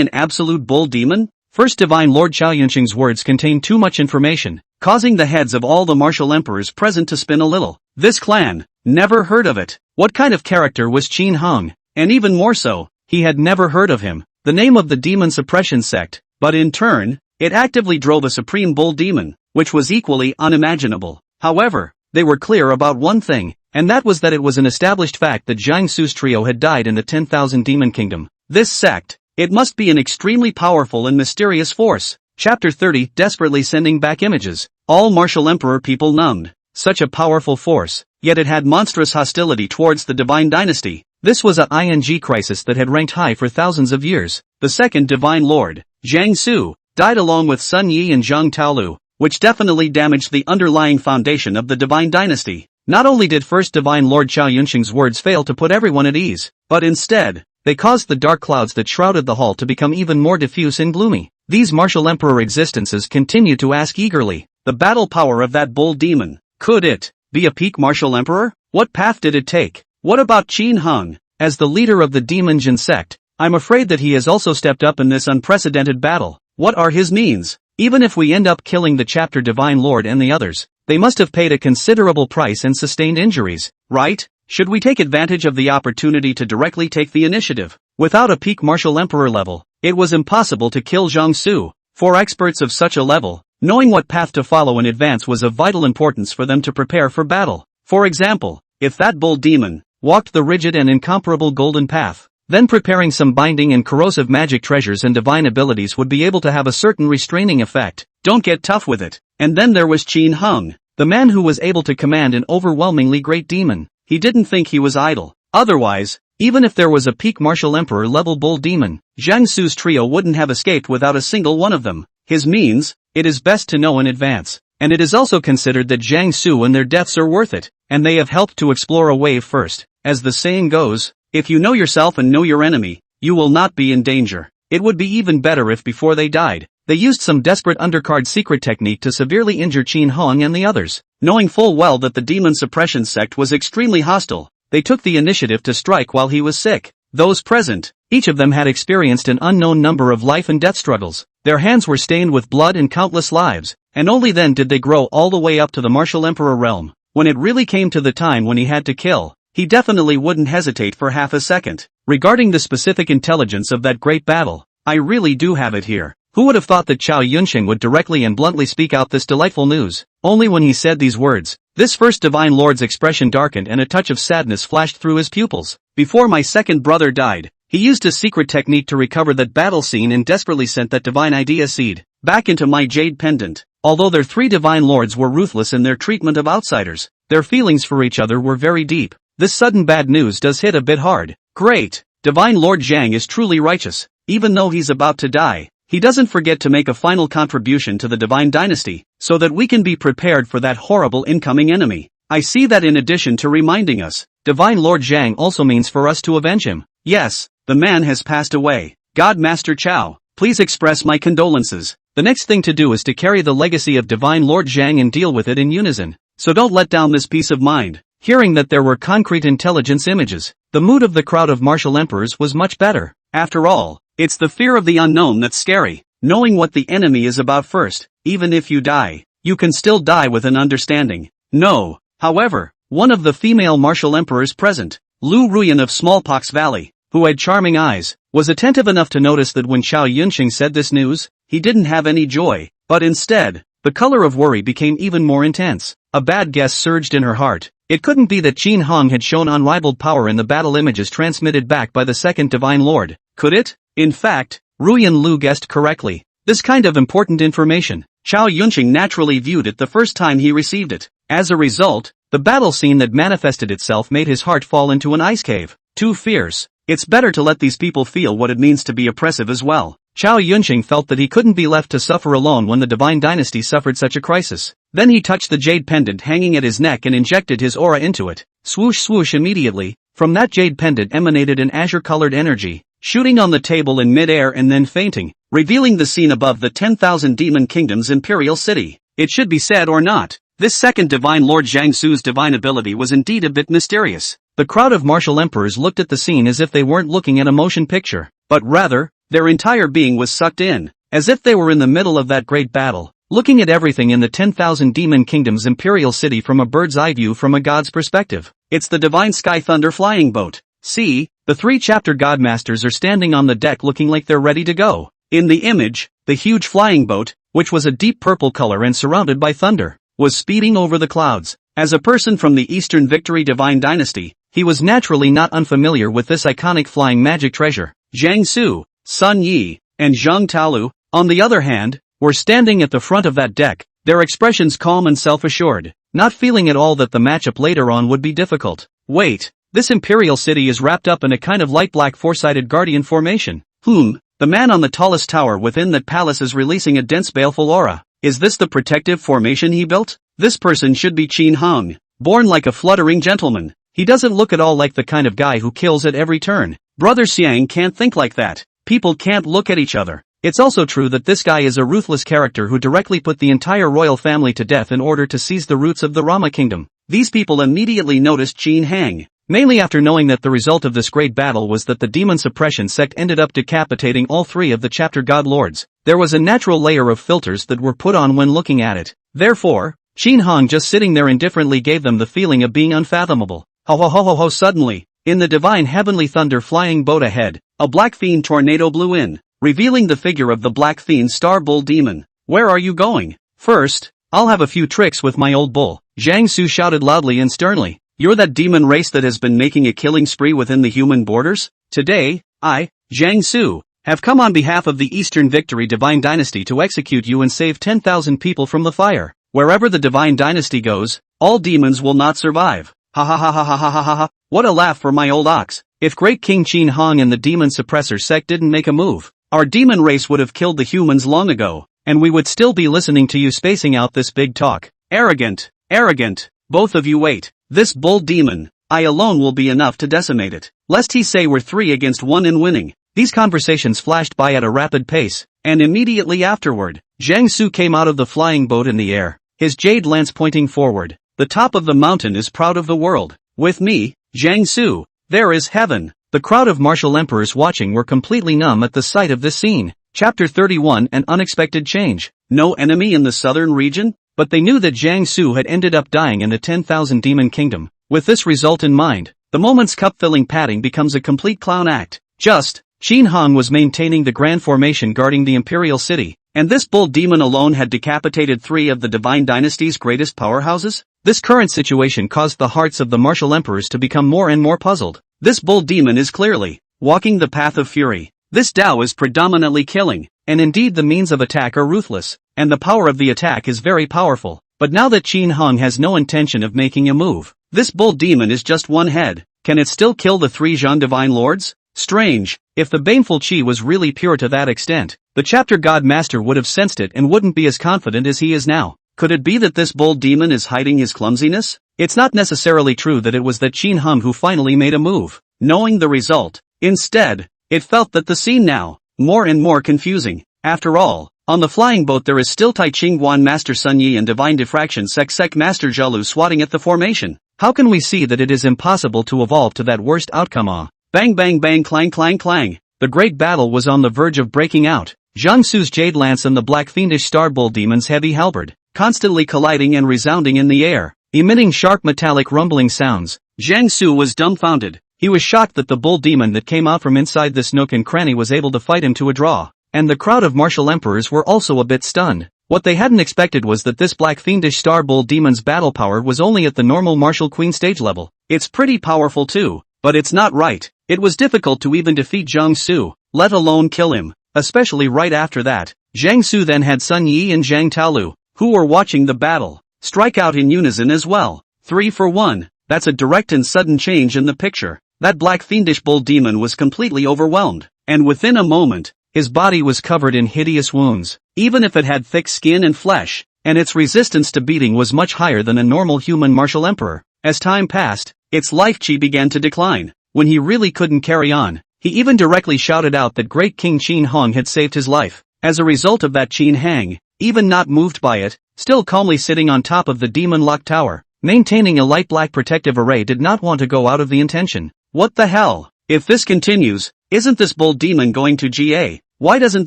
an absolute bull demon? First Divine Lord Chao Yunqing's words contain too much information, causing the heads of all the martial emperors present to spin a little. This clan, never heard of it. What kind of character was Qin Hong? And even more so, he had never heard of him. The name of the demon suppression sect, but in turn, it actively drove a supreme bull demon, which was equally unimaginable. However, they were clear about one thing, and that was that it was an established fact that Jiang Su's trio had died in the 10,000 demon kingdom. This sect, it must be an extremely powerful and mysterious force. Chapter 30, desperately sending back images. All martial emperor people numbed. Such a powerful force, yet it had monstrous hostility towards the divine dynasty. This was a ING crisis that had ranked high for thousands of years. The second divine lord, Jiang Su, died along with Sun Yi and Zhang Taolu, which definitely damaged the underlying foundation of the divine dynasty. Not only did first divine lord Chao Yunqing's words fail to put everyone at ease, but instead, they caused the dark clouds that shrouded the hall to become even more diffuse and gloomy. These martial emperor existences continued to ask eagerly, the battle power of that bull demon, could it be a peak martial emperor? What path did it take? What about Qin Hung? As the leader of the demon Jin sect, I'm afraid that he has also stepped up in this unprecedented battle. What are his means? Even if we end up killing the chapter divine lord and the others, they must have paid a considerable price and sustained injuries, right? Should we take advantage of the opportunity to directly take the initiative? Without a peak martial emperor level, it was impossible to kill Jiang Su. For experts of such a level, knowing what path to follow in advance was of vital importance for them to prepare for battle. For example, if that bull demon walked the rigid and incomparable golden path, then preparing some binding and corrosive magic treasures and divine abilities would be able to have a certain restraining effect. Don't get tough with it. And then there was Qin Hung, the man who was able to command an overwhelmingly great demon. He didn't think he was idle. Otherwise, even if there was a peak martial emperor level bull demon, Jiang Su's trio wouldn't have escaped without a single one of them. His means, it is best to know in advance. And it is also considered that Jiang Su and their deaths are worth it, and they have helped to explore a wave first. As the saying goes, if you know yourself and know your enemy, you will not be in danger. It would be even better if before they died, they used some desperate undercard secret technique to severely injure Qin Hong and the others. Knowing full well that the demon suppression sect was extremely hostile, they took the initiative to strike while he was sick. Those present, each of them had experienced an unknown number of life and death struggles. Their hands were stained with blood and countless lives, and only then did they grow all the way up to the martial emperor realm. When it really came to the time when he had to kill, he definitely wouldn't hesitate for half a second. Regarding the specific intelligence of that great battle, I really do have it here. Who would have thought that Chao Yunqing would directly and bluntly speak out this delightful news? Only when he said these words, this first divine lord's expression darkened and a touch of sadness flashed through his pupils. Before my second brother died, he used a secret technique to recover that battle scene and desperately sent that divine idea seed back into my jade pendant. Although their three divine lords were ruthless in their treatment of outsiders, their feelings for each other were very deep. This sudden bad news does hit a bit hard. Great, Divine Lord Zhang is truly righteous. Even though he's about to die, he doesn't forget to make a final contribution to the divine dynasty, so that we can be prepared for that horrible incoming enemy. I see that in addition to reminding us, Divine Lord Zhang also means for us to avenge him. Yes, the man has passed away. God Master Chao, please express my condolences. The next thing to do is to carry the legacy of Divine Lord Zhang and deal with it in unison. So don't let down this peace of mind. Hearing that there were concrete intelligence images, the mood of the crowd of martial emperors was much better. After all, it's the fear of the unknown that's scary. Knowing what the enemy is about first, even if you die, you can still die with an understanding. No, however, one of the female martial emperors present, Lu Ruyan of Smallpox Valley, who had charming eyes, was attentive enough to notice that when Chao Yunqing said this news, he didn't have any joy, but instead, the color of worry became even more intense. A bad guess surged in her heart. It couldn't be that Qin Hong had shown unrivaled power in the battle images transmitted back by the second Divine Lord, could it? In fact, Ruyan Lu guessed correctly. This kind of important information, Chao Yunqing naturally viewed it the first time he received it. As a result, the battle scene that manifested itself made his heart fall into an ice cave. Too fierce. It's better to let these people feel what it means to be oppressive as well. Chao Yunqing felt that he couldn't be left to suffer alone when the divine dynasty suffered such a crisis. Then he touched the jade pendant hanging at his neck and injected his aura into it. Swoosh swoosh immediately, from that jade pendant emanated an azure-colored energy, shooting on the table in mid-air and then fainting, revealing the scene above the 10,000 Demon Kingdom's imperial city. It should be said or not, this second divine lord Zhang Su's divine ability was indeed a bit mysterious. The crowd of martial emperors looked at the scene as if they weren't looking at a motion picture, but rather, their entire being was sucked in, as if they were in the middle of that great battle, looking at everything in the 10,000 Demon Kingdom's imperial city from a bird's eye view from a god's perspective. It's the divine sky thunder flying boat. See, the 3 chapter godmasters are standing on the deck looking like they're ready to go. In the image, the huge flying boat, which was a deep purple color and surrounded by thunder, was speeding over the clouds. As a person from the Eastern Victory Divine Dynasty, he was naturally not unfamiliar with this iconic flying magic treasure. Zhang Su, Sun Yi, and Zhang Taolu, on the other hand, were standing at the front of that deck, their expressions calm and self-assured, not feeling at all that the matchup later on would be difficult. Wait, this imperial city is wrapped up in a kind of light black four-sided guardian formation. The man on the tallest tower within that palace is releasing a dense baleful aura. Is this the protective formation he built? This person should be Qin Hong, born like a fluttering gentleman. He doesn't look at all like the kind of guy who kills at every turn. Brother Xiang can't think like that. People can't look at each other. It's also true that this guy is a ruthless character who directly put the entire royal family to death in order to seize the roots of the Rama kingdom. These people immediately noticed Qin Hang, mainly after knowing that the result of this great battle was that the demon suppression sect ended up decapitating all 3 of the chapter god lords. There was a natural layer of filters that were put on when looking at it. Therefore, Qin Hong just sitting there indifferently gave them the feeling of being unfathomable. Ho ho ho ho ho suddenly, in the divine heavenly thunder flying boat ahead, a black fiend tornado blew in, revealing the figure of the black fiend star bull demon. Where are you going? First, I'll have a few tricks with my old bull. Zhang Su shouted loudly and sternly. You're that demon race that has been making a killing spree within the human borders? Today, I, Zhang Su, have come on behalf of the Eastern Victory Divine Dynasty to execute you and save 10,000 people from the fire. Wherever the Divine Dynasty goes, all demons will not survive. Ha ha ha ha ha ha ha ha ha. What a laugh for my old ox. If Great King Qin Hong and the demon suppressor sect didn't make a move, our demon race would have killed the humans long ago, and we would still be listening to you spacing out this big talk. Arrogant, arrogant, both of you wait. This bull demon, I alone will be enough to decimate it. Lest he say we're 3 against 1 in winning. These conversations flashed by at a rapid pace, and immediately afterward, Zhang Su came out of the flying boat in the air, his jade lance pointing forward. The top of the mountain is proud of the world. With me, Zhang Su, there is heaven. The crowd of martial emperors watching were completely numb at the sight of this scene. Chapter 31 An unexpected change. No enemy in the southern region? But they knew that Zhang Su had ended up dying in the 10,000 Demon Kingdom. With this result in mind, the moment's cup-filling padding becomes a complete clown act. Qin Hong was maintaining the grand formation guarding the imperial city, and this bull demon alone had decapitated 3 of the Divine Dynasty's greatest powerhouses? This current situation caused the hearts of the martial emperors to become more and more puzzled. This bull demon is clearly walking the path of fury. This Tao is predominantly killing, and indeed the means of attack are ruthless, and the power of the attack is very powerful. But now that Qin Hong has no intention of making a move, this bull demon is just one head. Can it still kill the 3 Zhan divine lords? Strange. If the baneful chi was really pure to that extent, the chapter god master would have sensed it and wouldn't be as confident as he is now. Could it be that this bull demon is hiding his clumsiness? It's not necessarily true that it was that Qin Hong who finally made a move, knowing the result. Instead, it felt that the scene now, more and more confusing. After all, on the flying boat there is still Tai Chingguan Master Sun Yi and Divine Diffraction Sec Master Zhalu swatting at the formation. How can we see that it is impossible to evolve to that worst outcome? Bang bang bang clang clang clang. The great battle was on the verge of breaking out. Zhang Su's jade lance and the black fiendish star bull demon's heavy halberd, constantly colliding and resounding in the air, emitting sharp metallic rumbling sounds. Zhang Su was dumbfounded. He was shocked that the bull demon that came out from inside this nook and cranny was able to fight him to a draw. And the crowd of martial emperors were also a bit stunned. What they hadn't expected was that this black fiendish star bull demon's battle power was only at the normal martial queen stage level. It's pretty powerful too, but it's not right. It was difficult to even defeat Zhang Su, let alone kill him, especially right after that. Zhang Su then had Sun Yi and Zhang Taolu, who were watching the battle, strike out in unison as well. 3 for 1. That's a direct and sudden change in the picture. That black fiendish bull demon was completely overwhelmed, and within a moment, his body was covered in hideous wounds, even if it had thick skin and flesh, and its resistance to beating was much higher than a normal human martial emperor. As time passed, its life chi began to decline. When he really couldn't carry on, he even directly shouted out that great King Qin Hong had saved his life. As a result of that, Qin Hang, even not moved by it, still calmly sitting on top of the demon lock tower, maintaining a light black protective array, did not want to go out of the intention. What the hell? If this continues, isn't this bull demon going to GA? Why doesn't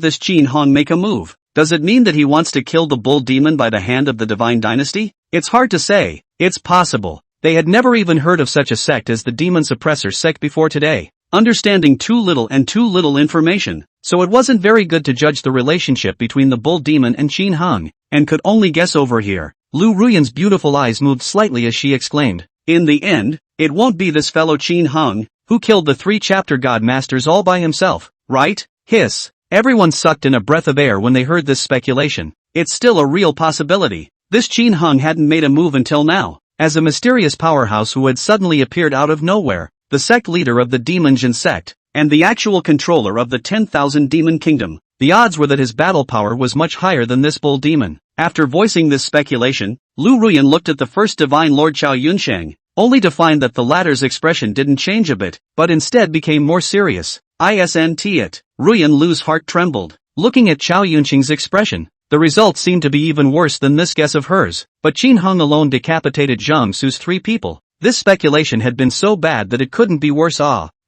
this Qin Hong make a move? Does it mean that he wants to kill the bull demon by the hand of the divine dynasty? It's hard to say. It's possible. They had never even heard of such a sect as the demon suppressor sect before today. Understanding too little information, so it wasn't very good to judge the relationship between the bull demon and Qin Hong, and could only guess over here. Lu Ruyan's beautiful eyes moved slightly as she exclaimed, "In the end, it won't be this fellow Qin Hong, who killed the 3 chapter god masters all by himself, right?" Hiss. Everyone sucked in a breath of air when they heard this speculation. It's still a real possibility. This Qin Hong hadn't made a move until now. As a mysterious powerhouse who had suddenly appeared out of nowhere, the sect leader of the Demon Jin sect, and the actual controller of the 10,000 demon kingdom, the odds were that his battle power was much higher than this bull demon. After voicing this speculation, Lu Ruyan looked at the first divine lord Chao Yunsheng, only to find that the latter's expression didn't change a bit, but instead became more serious. Isn't it? Ruyan Lu's heart trembled. Looking at Chao Yunsheng's expression, the result seemed to be even worse than this guess of hers. But Qin Hong alone decapitated Zhang Su's 3 people. This speculation had been so bad that it couldn't be worse.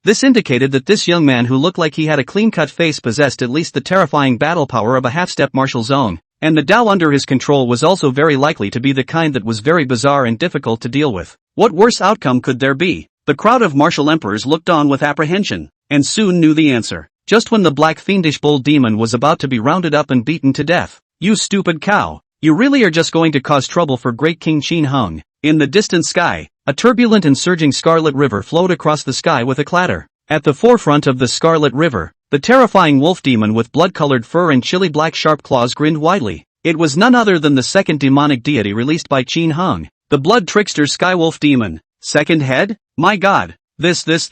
This indicated that this young man who looked like he had a clean-cut face possessed at least the terrifying battle power of a half-step martial zone, and the Dao under his control was also very likely to be the kind that was very bizarre and difficult to deal with. What worse outcome could there be? The crowd of martial emperors looked on with apprehension, and soon knew the answer. Just when the black fiendish bull demon was about to be rounded up and beaten to death. "You stupid cow. You really are just going to cause trouble for great King Qin Hong." In the distant sky, a turbulent and surging scarlet river flowed across the sky with a clatter. At the forefront of the scarlet river, the terrifying wolf demon with blood-colored fur and chilly black sharp claws grinned widely. It was none other than the second demonic deity released by Qin Hong, the blood trickster skywolf demon. Second head? My god. Is this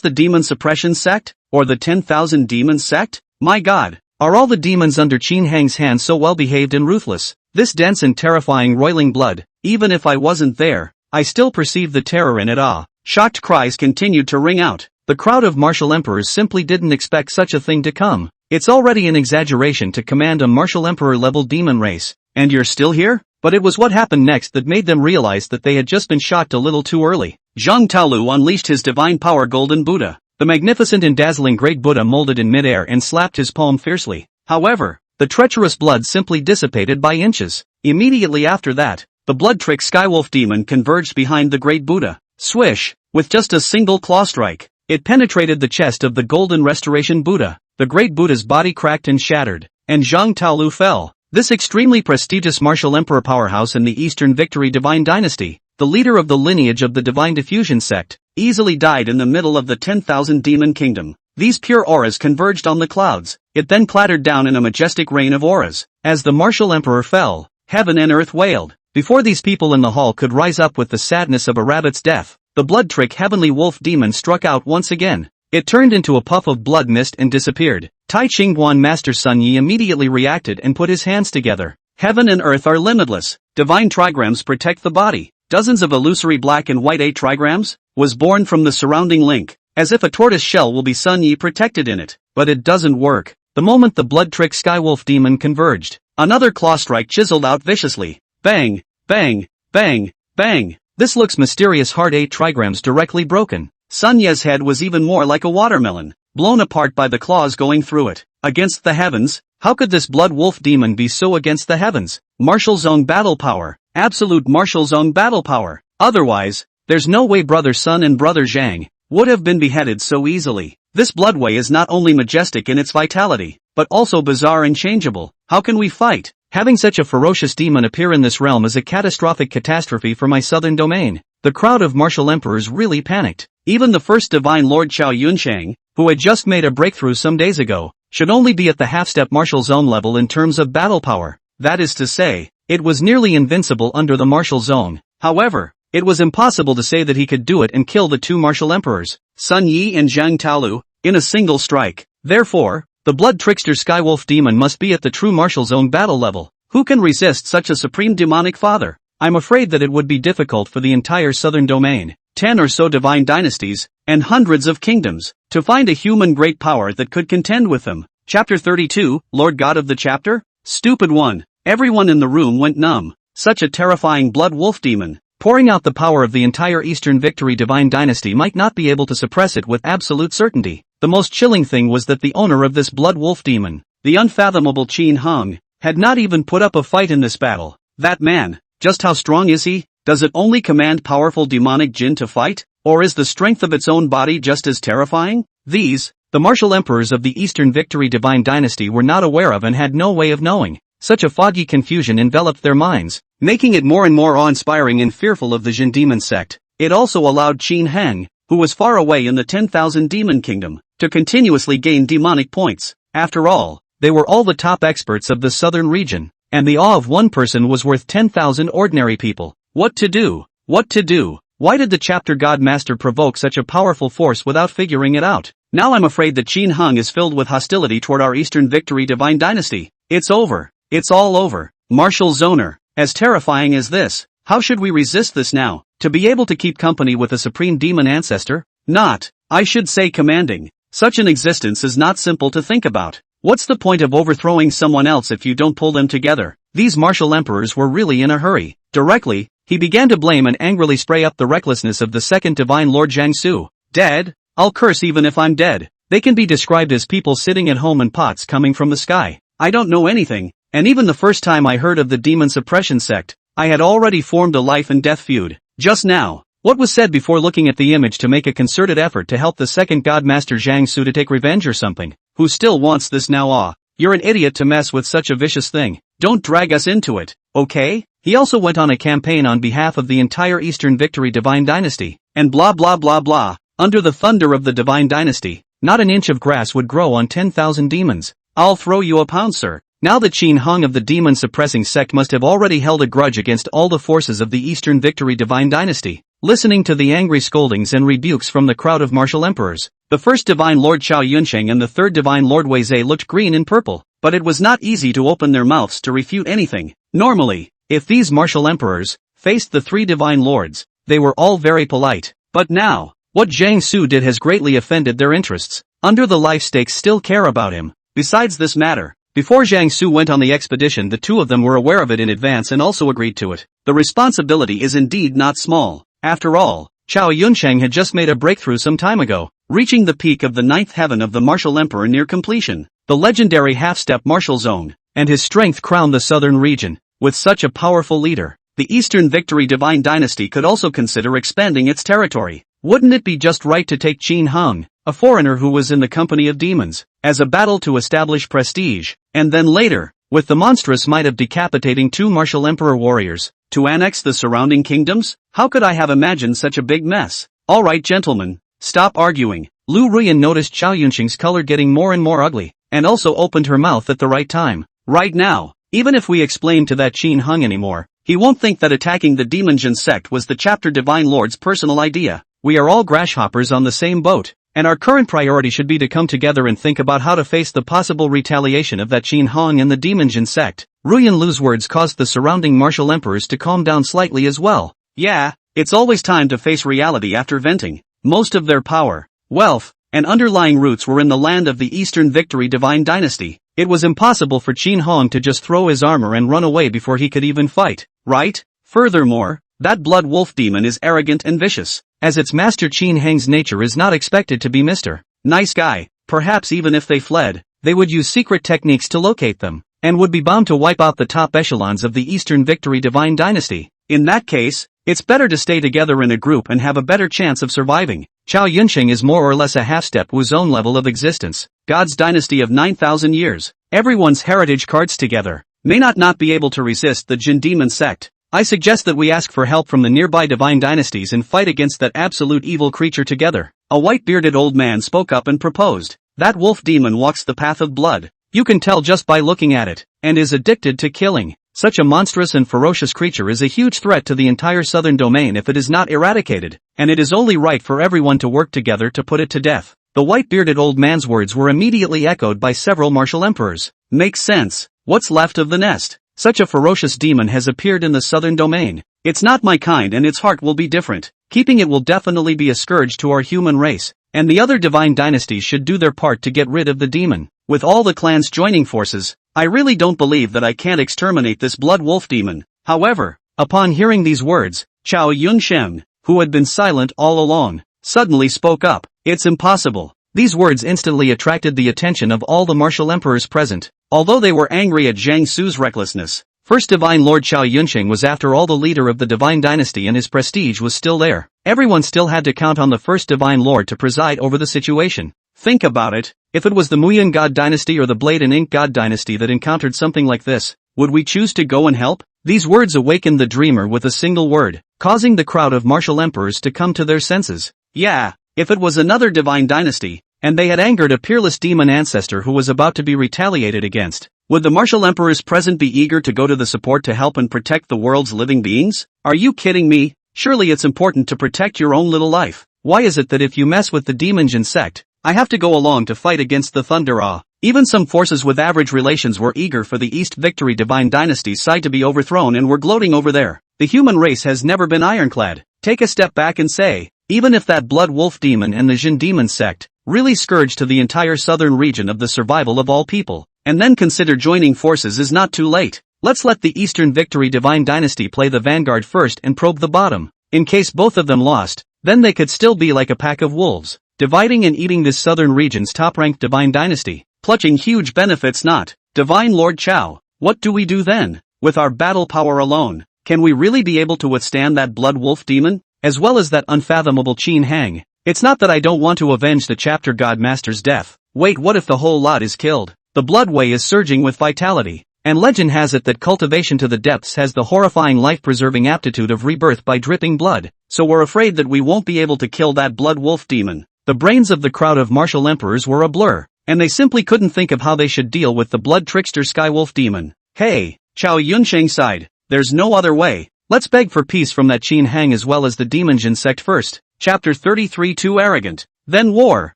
the demon suppression sect? Or the 10,000 demons sect? My god. Are all the demons under Qin Hang's hand so well behaved and ruthless? This dense and terrifying roiling blood, even if I wasn't there, I still perceived the terror in it. Shocked cries continued to ring out. The crowd of martial emperors simply didn't expect such a thing to come. It's already an exaggeration to command a martial emperor-level demon race, and you're still here? But it was what happened next that made them realize that they had just been shocked a little too early. Zhang Taolu unleashed his divine power Golden Buddha, the magnificent and dazzling great Buddha molded in midair, and slapped his palm fiercely. However, the treacherous blood simply dissipated by inches. Immediately after that, the blood-trick skywolf demon converged behind the great Buddha. Swish! With just a single claw strike, it penetrated the chest of the golden restoration Buddha. The great Buddha's body cracked and shattered, and Zhang Taolu fell. This extremely prestigious martial emperor powerhouse in the Eastern Victory Divine Dynasty, the leader of the lineage of the Divine Diffusion sect, easily died in the middle of the 10,000 demon kingdom. These pure auras converged on the clouds. It then clattered down in a majestic rain of auras. As the martial emperor fell, heaven and earth wailed. Before these people in the hall could rise up with the sadness of a rabbit's death, the blood-trick heavenly wolf demon struck out once again. It turned into a puff of blood mist and disappeared. Tai Chingguan Master Sun Yi immediately reacted and put his hands together. Heaven and earth are limitless. Divine trigrams protect the body. Dozens of illusory black and white 8 trigrams was born from the surrounding link, as if a tortoise shell will be Sun Yi protected in it. But it doesn't work. The moment the blood-trick skywolf demon converged, another claw strike chiseled out viciously. Bang, bang, bang, bang. This looks mysterious. Hard 8 trigrams directly broken. Sun Ye's head was even more like a watermelon, blown apart by the claws going through it. Against the heavens? How could this blood wolf demon be so against the heavens? Martial zone battle power. Absolute martial zone battle power. Otherwise, there's no way Brother Sun and Brother Zhang would have been beheaded so easily. This bloodway is not only majestic in its vitality, but also bizarre and changeable. How can we fight? Having such a ferocious demon appear in this realm is a catastrophic catastrophe for my southern domain. The crowd of martial emperors really panicked. Even the first divine lord Chao Yunsheng, who had just made a breakthrough some days ago, should only be at the half-step martial zone level in terms of battle power. That is to say, it was nearly invincible under the martial zone. However, it was impossible to say that he could do it and kill the two martial emperors, Sun Yi and Zhang Taolu, in a single strike. Therefore, the blood trickster Skywolf demon must be at the true martial zone battle level. Who can resist such a supreme demonic father? I'm afraid that it would be difficult for the entire southern domain, 10 or so divine dynasties, and hundreds of kingdoms, to find a human great power that could contend with them. Chapter 32, Lord God of the chapter? Stupid one. Everyone in the room went numb. Such a terrifying blood wolf demon, pouring out the power of the entire Eastern Victory divine dynasty might not be able to suppress it with absolute certainty. The most chilling thing was that the owner of this blood wolf demon, the unfathomable Qin Hung, had not even put up a fight in this battle. That man, just how strong is he? Does it only command powerful demonic jinn to fight? Or is the strength of its own body just as terrifying? These, the martial emperors of the Eastern Victory divine dynasty, were not aware of and had no way of knowing. Such a foggy confusion enveloped their minds, making it more and more awe-inspiring and fearful of the Jin demon sect. It also allowed Qin Heng, who was far away in the 10,000 demon kingdom, to continuously gain demonic points. After all, they were all the top experts of the southern region, and the awe of one person was worth 10,000 ordinary people. What to do? What to do? Why did the chapter God Master provoke such a powerful force without figuring it out? Now I'm afraid that Qin Hung is filled with hostility toward our Eastern Victory divine dynasty. It's over. It's all over. Martial Zoner. As terrifying as this, how should we resist this now? To be able to keep company with a supreme demon ancestor? Not, I should say, commanding. Such an existence is not simple to think about. What's the point of overthrowing someone else if you don't pull them together? These martial emperors were really in a hurry. Directly, he began to blame and angrily spray up the recklessness of the second divine Lord Jiangsu. Dead? I'll curse even if I'm dead. They can be described as people sitting at home in pots coming from the sky. I don't know anything, and even the first time I heard of the demon suppression sect, I had already formed a life and death feud. Just now, what was said before looking at the image to make a concerted effort to help the second God Master Jiangsu to take revenge or something? Who still wants this now? You're an idiot to mess with such a vicious thing. Don't drag us into it, okay? He also went on a campaign on behalf of the entire Eastern Victory divine dynasty, and blah blah blah blah. Under the thunder of the divine dynasty, not an inch of grass would grow on 10,000 demons. I'll throw you a pound, sir. Now the Qin Hung of the demon-suppressing sect must have already held a grudge against all the forces of the Eastern Victory divine dynasty. Listening to the angry scoldings and rebukes from the crowd of martial emperors, the first divine Lord Chao Yunsheng and the third divine Lord Weizhe looked green and purple, but it was not easy to open their mouths to refute anything. Normally, if these martial emperors faced the three divine lords, they were all very polite. But now, what Jiangsu did has greatly offended their interests. Under the life stakes still care about him. Besides this matter, before Jiangsu went on the expedition, the two of them were aware of it in advance and also agreed to it. The responsibility is indeed not small. After all, Chao Yunsheng had just made a breakthrough some time ago, reaching the peak of the ninth heaven of the martial emperor near completion, the legendary half-step martial zone, and his strength crowned the southern region. With such a powerful leader, the Eastern Victory divine dynasty could also consider expanding its territory. Wouldn't it be just right to take Qin Hung, a foreigner who was in the company of demons, as a battle to establish prestige, and then later, with the monstrous might of decapitating two martial emperor warriors, to annex the surrounding kingdoms? How could I have imagined such a big mess? Alright gentlemen, stop arguing. Lu Ruyan noticed Chao Yunsheng's color getting more and more ugly, and also opened her mouth at the right time. Right now, even if we explain to that Qin Hung anymore, he won't think that attacking the Demon Jin sect was the chapter divine lord's personal idea. We are all grasshoppers on the same boat, and our current priority should be to come together and think about how to face the possible retaliation of that Qin Hung and the Demon Jin sect. Ruyan Lu's words caused the surrounding martial emperors to calm down slightly as well. Yeah, it's always time to face reality after venting. Most of their power, wealth, and underlying roots were in the land of the Eastern Victory divine dynasty. It was impossible for Qin Hung to just throw his armor and run away before he could even fight, right? Furthermore, that blood wolf demon is arrogant and vicious, as its master Qin Heng's nature is not expected to be Mr. Nice guy. Perhaps even if they fled, they would use secret techniques to locate them, and would be bound to wipe out the top echelons of the Eastern Victory divine dynasty. In that case, it's better to stay together in a group and have a better chance of surviving. Chao Yunsheng is more or less a half-step Wu's own level of existence, God's dynasty of 9,000 years. Everyone's heritage cards together may not be able to resist the Jin demon sect. I suggest that we ask for help from the nearby divine dynasties and fight against that absolute evil creature together. A white-bearded old man spoke up and proposed. That wolf demon walks the path of blood. You can tell just by looking at it, and is addicted to killing. Such a monstrous and ferocious creature is a huge threat to the entire southern domain if it is not eradicated, and it is only right for everyone to work together to put it to death. The white-bearded old man's words were immediately echoed by several martial emperors. Makes sense. What's left of the nest? Such a ferocious demon has appeared in the southern domain. It's not my kind and its heart will be different. Keeping it will definitely be a scourge to our human race, and the other divine dynasties should do their part to get rid of the demon. With all the clans joining forces, I really don't believe that I can't exterminate this blood wolf demon. However, upon hearing these words, Chao Yunshen, who had been silent all along, suddenly spoke up. It's impossible. These words instantly attracted the attention of all the martial emperors present. Although they were angry at Jiang Su's recklessness, First Divine Lord Chao Yunqing was after all the leader of the divine dynasty and his prestige was still there. Everyone still had to count on the First Divine Lord to preside over the situation. Think about it. If it was the Muyun God dynasty or the Blade and Ink God dynasty that encountered something like this, would we choose to go and help? These words awakened the dreamer with a single word, causing the crowd of martial emperors to come to their senses. Yeah, if it was another divine dynasty, and they had angered a peerless demon ancestor who was about to be retaliated against, would the martial emperors present be eager to go to the support to help and protect the world's living beings? Are you kidding me? Surely it's important to protect your own little life. Why is it that if you mess with the Demon sect, I have to go along to fight against the Thunder? Even some forces with average relations were eager for the East Victory Divine Dynasty's side to be overthrown and were gloating over there. The human race has never been ironclad. Take a step back and say, even if that Blood Wolf Demon and the Jin Demon sect really scourge to the entire southern region of the survival of all people, and then consider joining forces is not too late. Let's let the Eastern Victory Divine Dynasty play the vanguard first and probe the bottom. In case both of them lost, then they could still be like a pack of wolves, dividing and eating this southern region's top-ranked Divine Dynasty, clutching huge benefits. Not Divine Lord Chao, what do we do then? With our battle power alone, can we really be able to withstand that Blood Wolf Demon, as well as that unfathomable Qin Hang? It's not that I don't want to avenge the Chapter God Master's death. Wait, what if the whole lot is killed? The blood way is surging with vitality, and legend has it that cultivation to the depths has the horrifying life-preserving aptitude of rebirth by dripping blood, so we're afraid that we won't be able to kill that Blood Wolf Demon. The brains of the crowd of martial emperors were a blur, and they simply couldn't think of how they should deal with the blood trickster Skywolf Demon. Hey, Chao Yunsheng sighed. There's no other way. Let's beg for peace from that Qin Hang as well as the Demon sect first. Chapter 33. Too arrogant. Then war.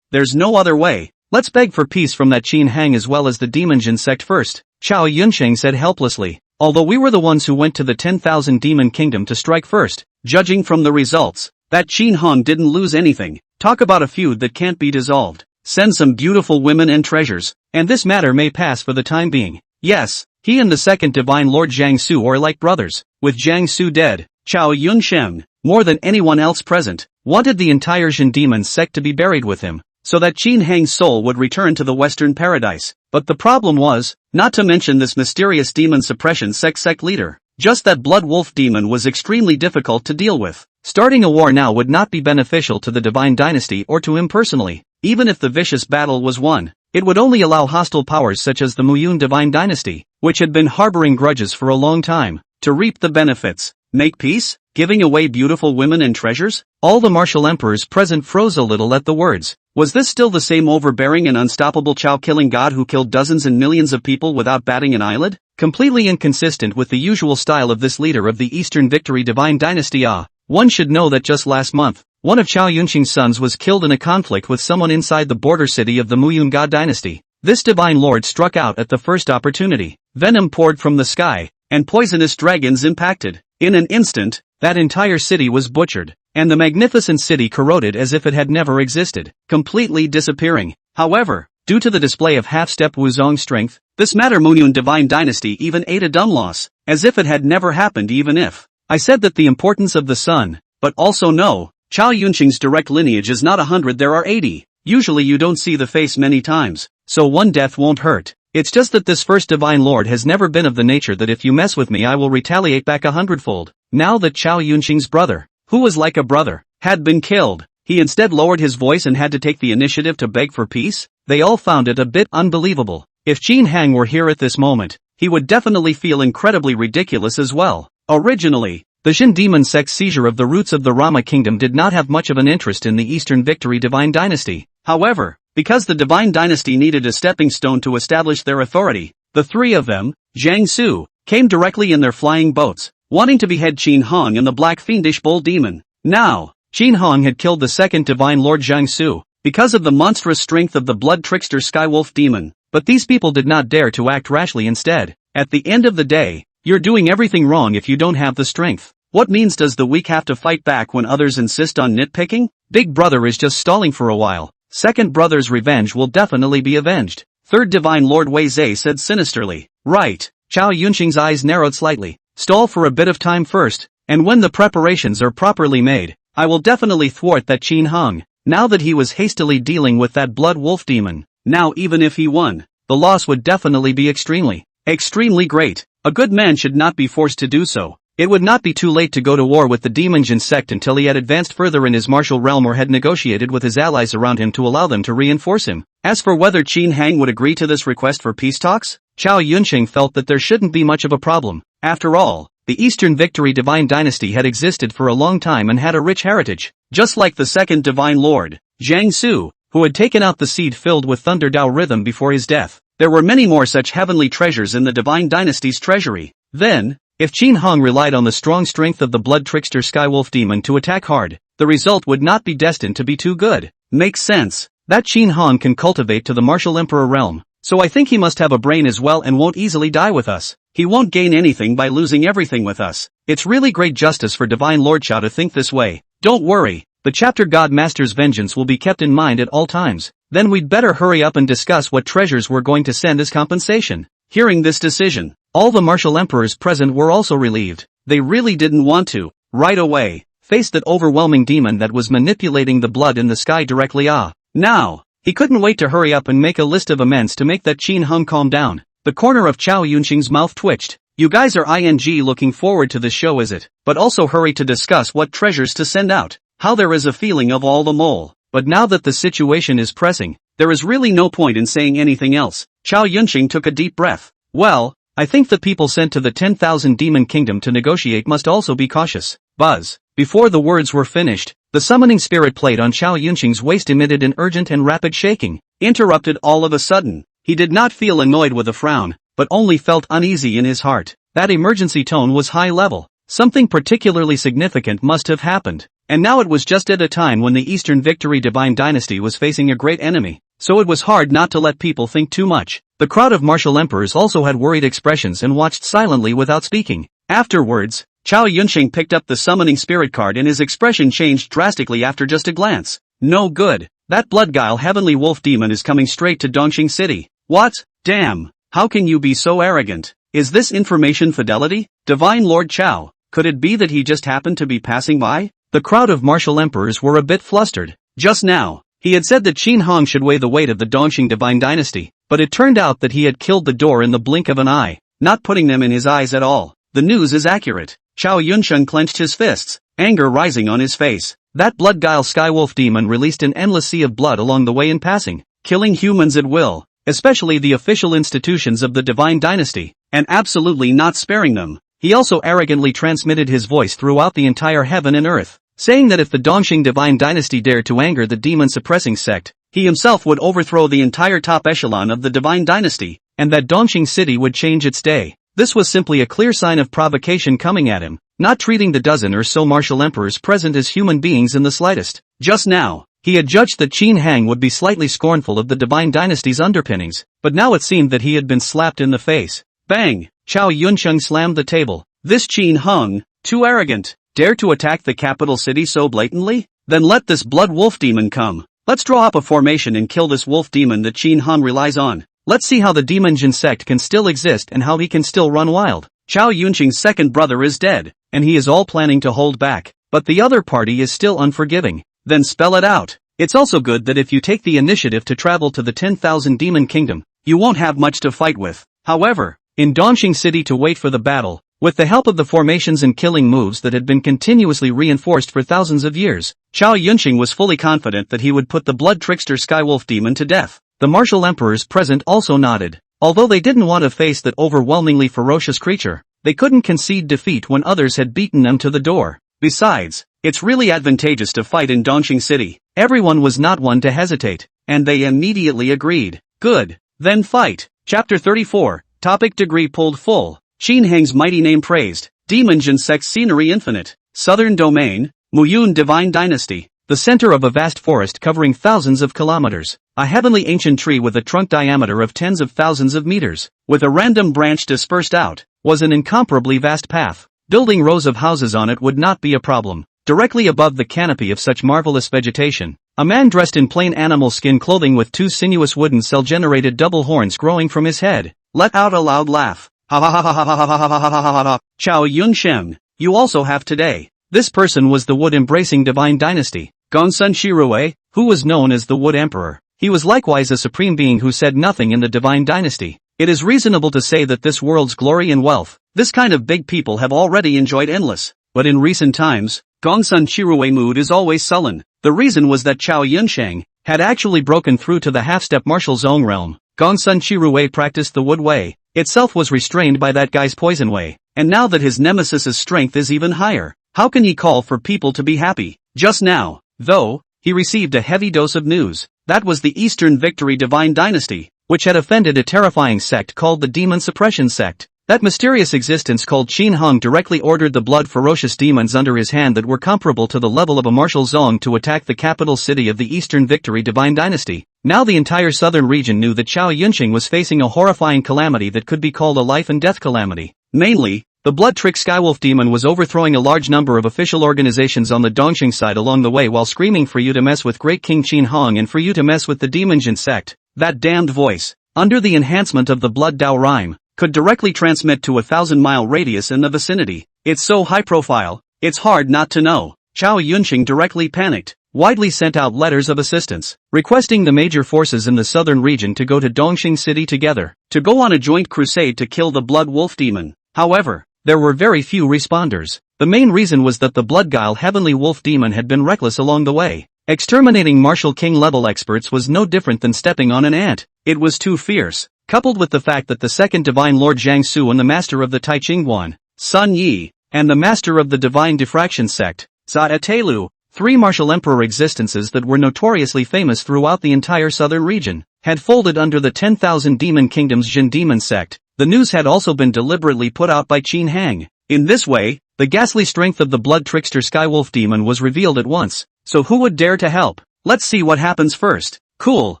There's no other way. Let's beg for peace from that Qin Hang as well as the Demon sect first, Chao Yunsheng said helplessly. Although we were the ones who went to the 10,000 Demon Kingdom to strike first, judging from the results, that Qin Hang didn't lose anything. Talk about a feud that can't be dissolved. Send some beautiful women and treasures, and this matter may pass for the time being. Yes, he and the second Divine Lord Jiang Su are like brothers. With Jiang Su dead, Chao Yunsheng, more than anyone else present, wanted the entire Jin Demon sect to be buried with him, so that Qin Hang's soul would return to the Western Paradise. But the problem was, not to mention this mysterious demon suppression sect leader, just that Blood Wolf Demon was extremely difficult to deal with. Starting a war now would not be beneficial to the Divine Dynasty or to him personally. Even if the vicious battle was won, it would only allow hostile powers such as the Muyun Divine Dynasty, which had been harboring grudges for a long time, to reap the benefits. Make peace? Giving away beautiful women and treasures? All the martial emperors present froze a little at the words. Was this still the same overbearing and unstoppable Chao-killing god who killed dozens and millions of people without batting an eyelid? Completely inconsistent with the usual style of this leader of the Eastern Victory Divine Dynasty. One should know that just last month, one of Chao Yunqing's sons was killed in a conflict with someone inside the border city of the Muyun God dynasty. This divine lord struck out at the first opportunity. Venom poured from the sky, and poisonous dragons impacted. In an instant, that entire city was butchered, and the magnificent city corroded as if it had never existed, completely disappearing. However, due to the display of half-step Wuzong strength, this matter Muyun Divine Dynasty even ate a dumb loss, as if it had never happened. Even if I said that the importance of the sun, but also no, Chao Yunqing's direct lineage is not 100, there are 80. Usually you don't see the face many times, so one death won't hurt. It's just that this first divine lord has never been of the nature that if you mess with me I will retaliate back 100-fold. Now that Chao Yunqing's brother, who was like a brother, had been killed, he instead lowered his voice and had to take the initiative to beg for peace. They all found it a bit unbelievable. If Qin Hang were here at this moment, he would definitely feel incredibly ridiculous as well. Originally, the Jin Demon sect's seizure of the roots of the Rama kingdom did not have much of an interest in the Eastern Victory Divine Dynasty. However, because the Divine Dynasty needed a stepping stone to establish their authority. The three of them, Jiang Su, came directly in their flying boats, wanting to behead Qin Hong and the Black Fiendish Bull Demon. Now, Qin Hong had killed the second Divine Lord Jiang Su, because of the monstrous strength of the Blood Trickster Skywolf Demon, but these people did not dare to act rashly instead. At the end of the day, you're doing everything wrong if you don't have the strength. What means does the weak have to fight back when others insist on nitpicking? Big brother is just stalling for a while. Second brother's revenge will definitely be avenged. Third Divine Lord Wei Zhe said sinisterly. Right. Chao Yunqing's eyes narrowed slightly. Stall for a bit of time first, and when the preparations are properly made, I will definitely thwart that Qin Hong. Now that he was hastily dealing with that blood wolf demon, now even if he won, the loss would definitely be extremely great. A good man should not be forced to do so. It would not be too late to go to war with the Demon Jin sect until he had advanced further in his martial realm or had negotiated with his allies around him to allow them to reinforce him. As for whether Qin Hang would agree to this request for peace talks, Chao Yunqing felt that there shouldn't be much of a problem. After all, the Eastern Victory Divine Dynasty had existed for a long time and had a rich heritage. Just like the second Divine Lord, Jiang Su, who had taken out the seed filled with Thunder Dao rhythm before his death, there were many more such heavenly treasures in the Divine Dynasty's treasury. Then, if Qin Hong relied on the strong strength of the Blood Trickster Skywolf Demon to attack hard, the result would not be destined to be too good. Makes sense. That Qin Hong can cultivate to the Martial Emperor realm, so I think he must have a brain as well and won't easily die with us. He won't gain anything by losing everything with us. It's really great justice for Divine Lord Chao to think this way. Don't worry, the Chapter God Master's vengeance will be kept in mind at all times. Then we'd better hurry up and discuss what treasures we're going to send as compensation. Hearing this decision, all the martial emperors present were also relieved. They really didn't want to, right away, face that overwhelming demon that was manipulating the blood in the sky directly. Now, he couldn't wait to hurry up and make a list of amends to make that Qin Hong calm down. The corner of Chao Yunqing's mouth twitched. You guys are looking forward to the show, is it? But also hurry to discuss what treasures to send out. How there is a feeling of all the mole. But now that the situation is pressing, there is really no point in saying anything else. Chao Yunqing took a deep breath. Well, I think the people sent to the 10,000 Demon Kingdom to negotiate must also be cautious. Buzz. Before the words were finished, the summoning spirit plate on Chao Yunqing's waist emitted an urgent and rapid shaking. Interrupted all of a sudden. He did not feel annoyed with a frown, but only felt uneasy in his heart. That emergency tone was high level. Something particularly significant must have happened. And now it was just at a time when the Eastern Victory Divine Dynasty was facing a great enemy, so it was hard not to let people think too much. The crowd of martial emperors also had worried expressions and watched silently without speaking. Afterwards, Chao Yunqing picked up the summoning spirit card and his expression changed drastically after just a glance. No good. That Bloodguile Heavenly Wolf Demon is coming straight to Dongqing City. What? Damn. How can you be so arrogant? Is this information fidelity? Divine Lord Chao, could it be that he just happened to be passing by? The crowd of martial emperors were a bit flustered. Just now, he had said that Qin Hong should weigh the weight of the Dongqing Divine Dynasty, but it turned out that he had killed the door in the blink of an eye, not putting them in his eyes at all. The news is accurate. Chao Yunqing clenched his fists, anger rising on his face. That Bloodguile Skywolf Demon released an endless sea of blood along the way in passing, killing humans at will, especially the official institutions of the Divine Dynasty, and absolutely not sparing them. He also arrogantly transmitted his voice throughout the entire heaven and earth, saying that if the Dongqing Divine Dynasty dared to anger the demon-suppressing sect, he himself would overthrow the entire top echelon of the Divine Dynasty, and that Dongqing City would change its day. This was simply a clear sign of provocation coming at him, not treating the dozen or so martial emperors present as human beings in the slightest. Just now, he had judged that Qin Hang would be slightly scornful of the Divine Dynasty's underpinnings, but now it seemed that he had been slapped in the face. Bang! Chao Yunqing slammed the table. This Qin Hong, too arrogant. Dare to attack the capital city so blatantly? Then let this blood wolf demon come. Let's draw up a formation and kill this wolf demon that Qin Hong relies on. Let's see how the Demon Jin sect can still exist and how he can still run wild. Chao Yunqing's second brother is dead, and he is all planning to hold back, but the other party is still unforgiving. Then spell it out. It's also good that if you take the initiative to travel to the 10,000 Demon Kingdom, you won't have much to fight with. However, in Dongqing City to wait for the battle, with the help of the formations and killing moves that had been continuously reinforced for thousands of years, Chao Yunqing was fully confident that he would put the Blood Trickster Skywolf Demon to death. The martial emperors present also nodded. Although they didn't want to face that overwhelmingly ferocious creature, they couldn't concede defeat when others had beaten them to the door. Besides, it's really advantageous to fight in Dongqing City. Everyone was not one to hesitate. and they immediately agreed. Good. Then fight. Chapter 34, Topic Degree Pulled Full. Qin Hang's mighty name praised. Demon sects scenery infinite. Southern Domain, Muyun Divine Dynasty. The center of a vast forest covering thousands of kilometers. A heavenly ancient tree with a trunk diameter of tens of thousands of meters, with a random branch dispersed out, was an incomparably vast path. Building rows of houses on it would not be a problem. Directly above the canopy of such marvelous vegetation, a man dressed in plain animal skin clothing with two sinuous wooden cell-generated double horns growing from his head, let out a loud laugh. Ha ha ha ha ha ha ha ha ha ha ha ha ha. Chao Yunsheng, you also have today. This person was the wood-embracing divine dynasty, Gongsun Shirui, who was known as the Wood Emperor. He was likewise a supreme being who said nothing in the divine dynasty. It is reasonable to say that this world's glory and wealth, this kind of big people have already enjoyed endless. But in recent times, Gongsun Shirui mood is always sullen. The reason was that Chao Yunsheng had actually broken through to the half-step martial zone realm. Gongsun Shirui practiced the wood way, itself was restrained by that guy's poison way, and now that his nemesis's strength is even higher, how can he call for people to be happy? Just now, though, he received a heavy dose of news. That was the Eastern Victory Divine Dynasty, which had offended a terrifying sect called the Demon Suppression sect. That mysterious existence called Qin Hung directly ordered the blood-ferocious demons under his hand that were comparable to the level of a martial zone to attack the capital city of the Eastern Victory Divine Dynasty. Now the entire southern region knew that Chao Yunqing was facing a horrifying calamity that could be called a life and death calamity. Mainly, the blood-trick Skywolf demon was overthrowing a large number of official organizations on the Dongxing side along the way while screaming for you to mess with Great King Qin Hung and for you to mess with the Demonjin sect. That damned voice, under the enhancement of the Blood Dao rhyme, could directly transmit to a 1,000-mile radius in the vicinity. It's so high-profile, it's hard not to know. Chao Yunqing directly panicked, widely sent out letters of assistance, requesting the major forces in the southern region to go to Dongxing City together, to go on a joint crusade to kill the Blood Wolf demon. However, there were very few responders. The main reason was that the Blood Guile Heavenly Wolf demon had been reckless along the way. Exterminating Martial King level experts was no different than stepping on an ant. It was too fierce. Coupled with the fact that the second Divine Lord Jiang Su and the Master of the Tai Ching Guan, Sun Yi, and the Master of the Divine Diffraction sect, Zha Telu, three martial emperor existences that were notoriously famous throughout the entire southern region, had folded under the 10,000 Demon Kingdom's Jin Demon sect. The news had also been deliberately put out by Qin Hang. In this way, the ghastly strength of the blood trickster Skywolf demon was revealed at once. So who would dare to help? Let's see what happens first. Cool.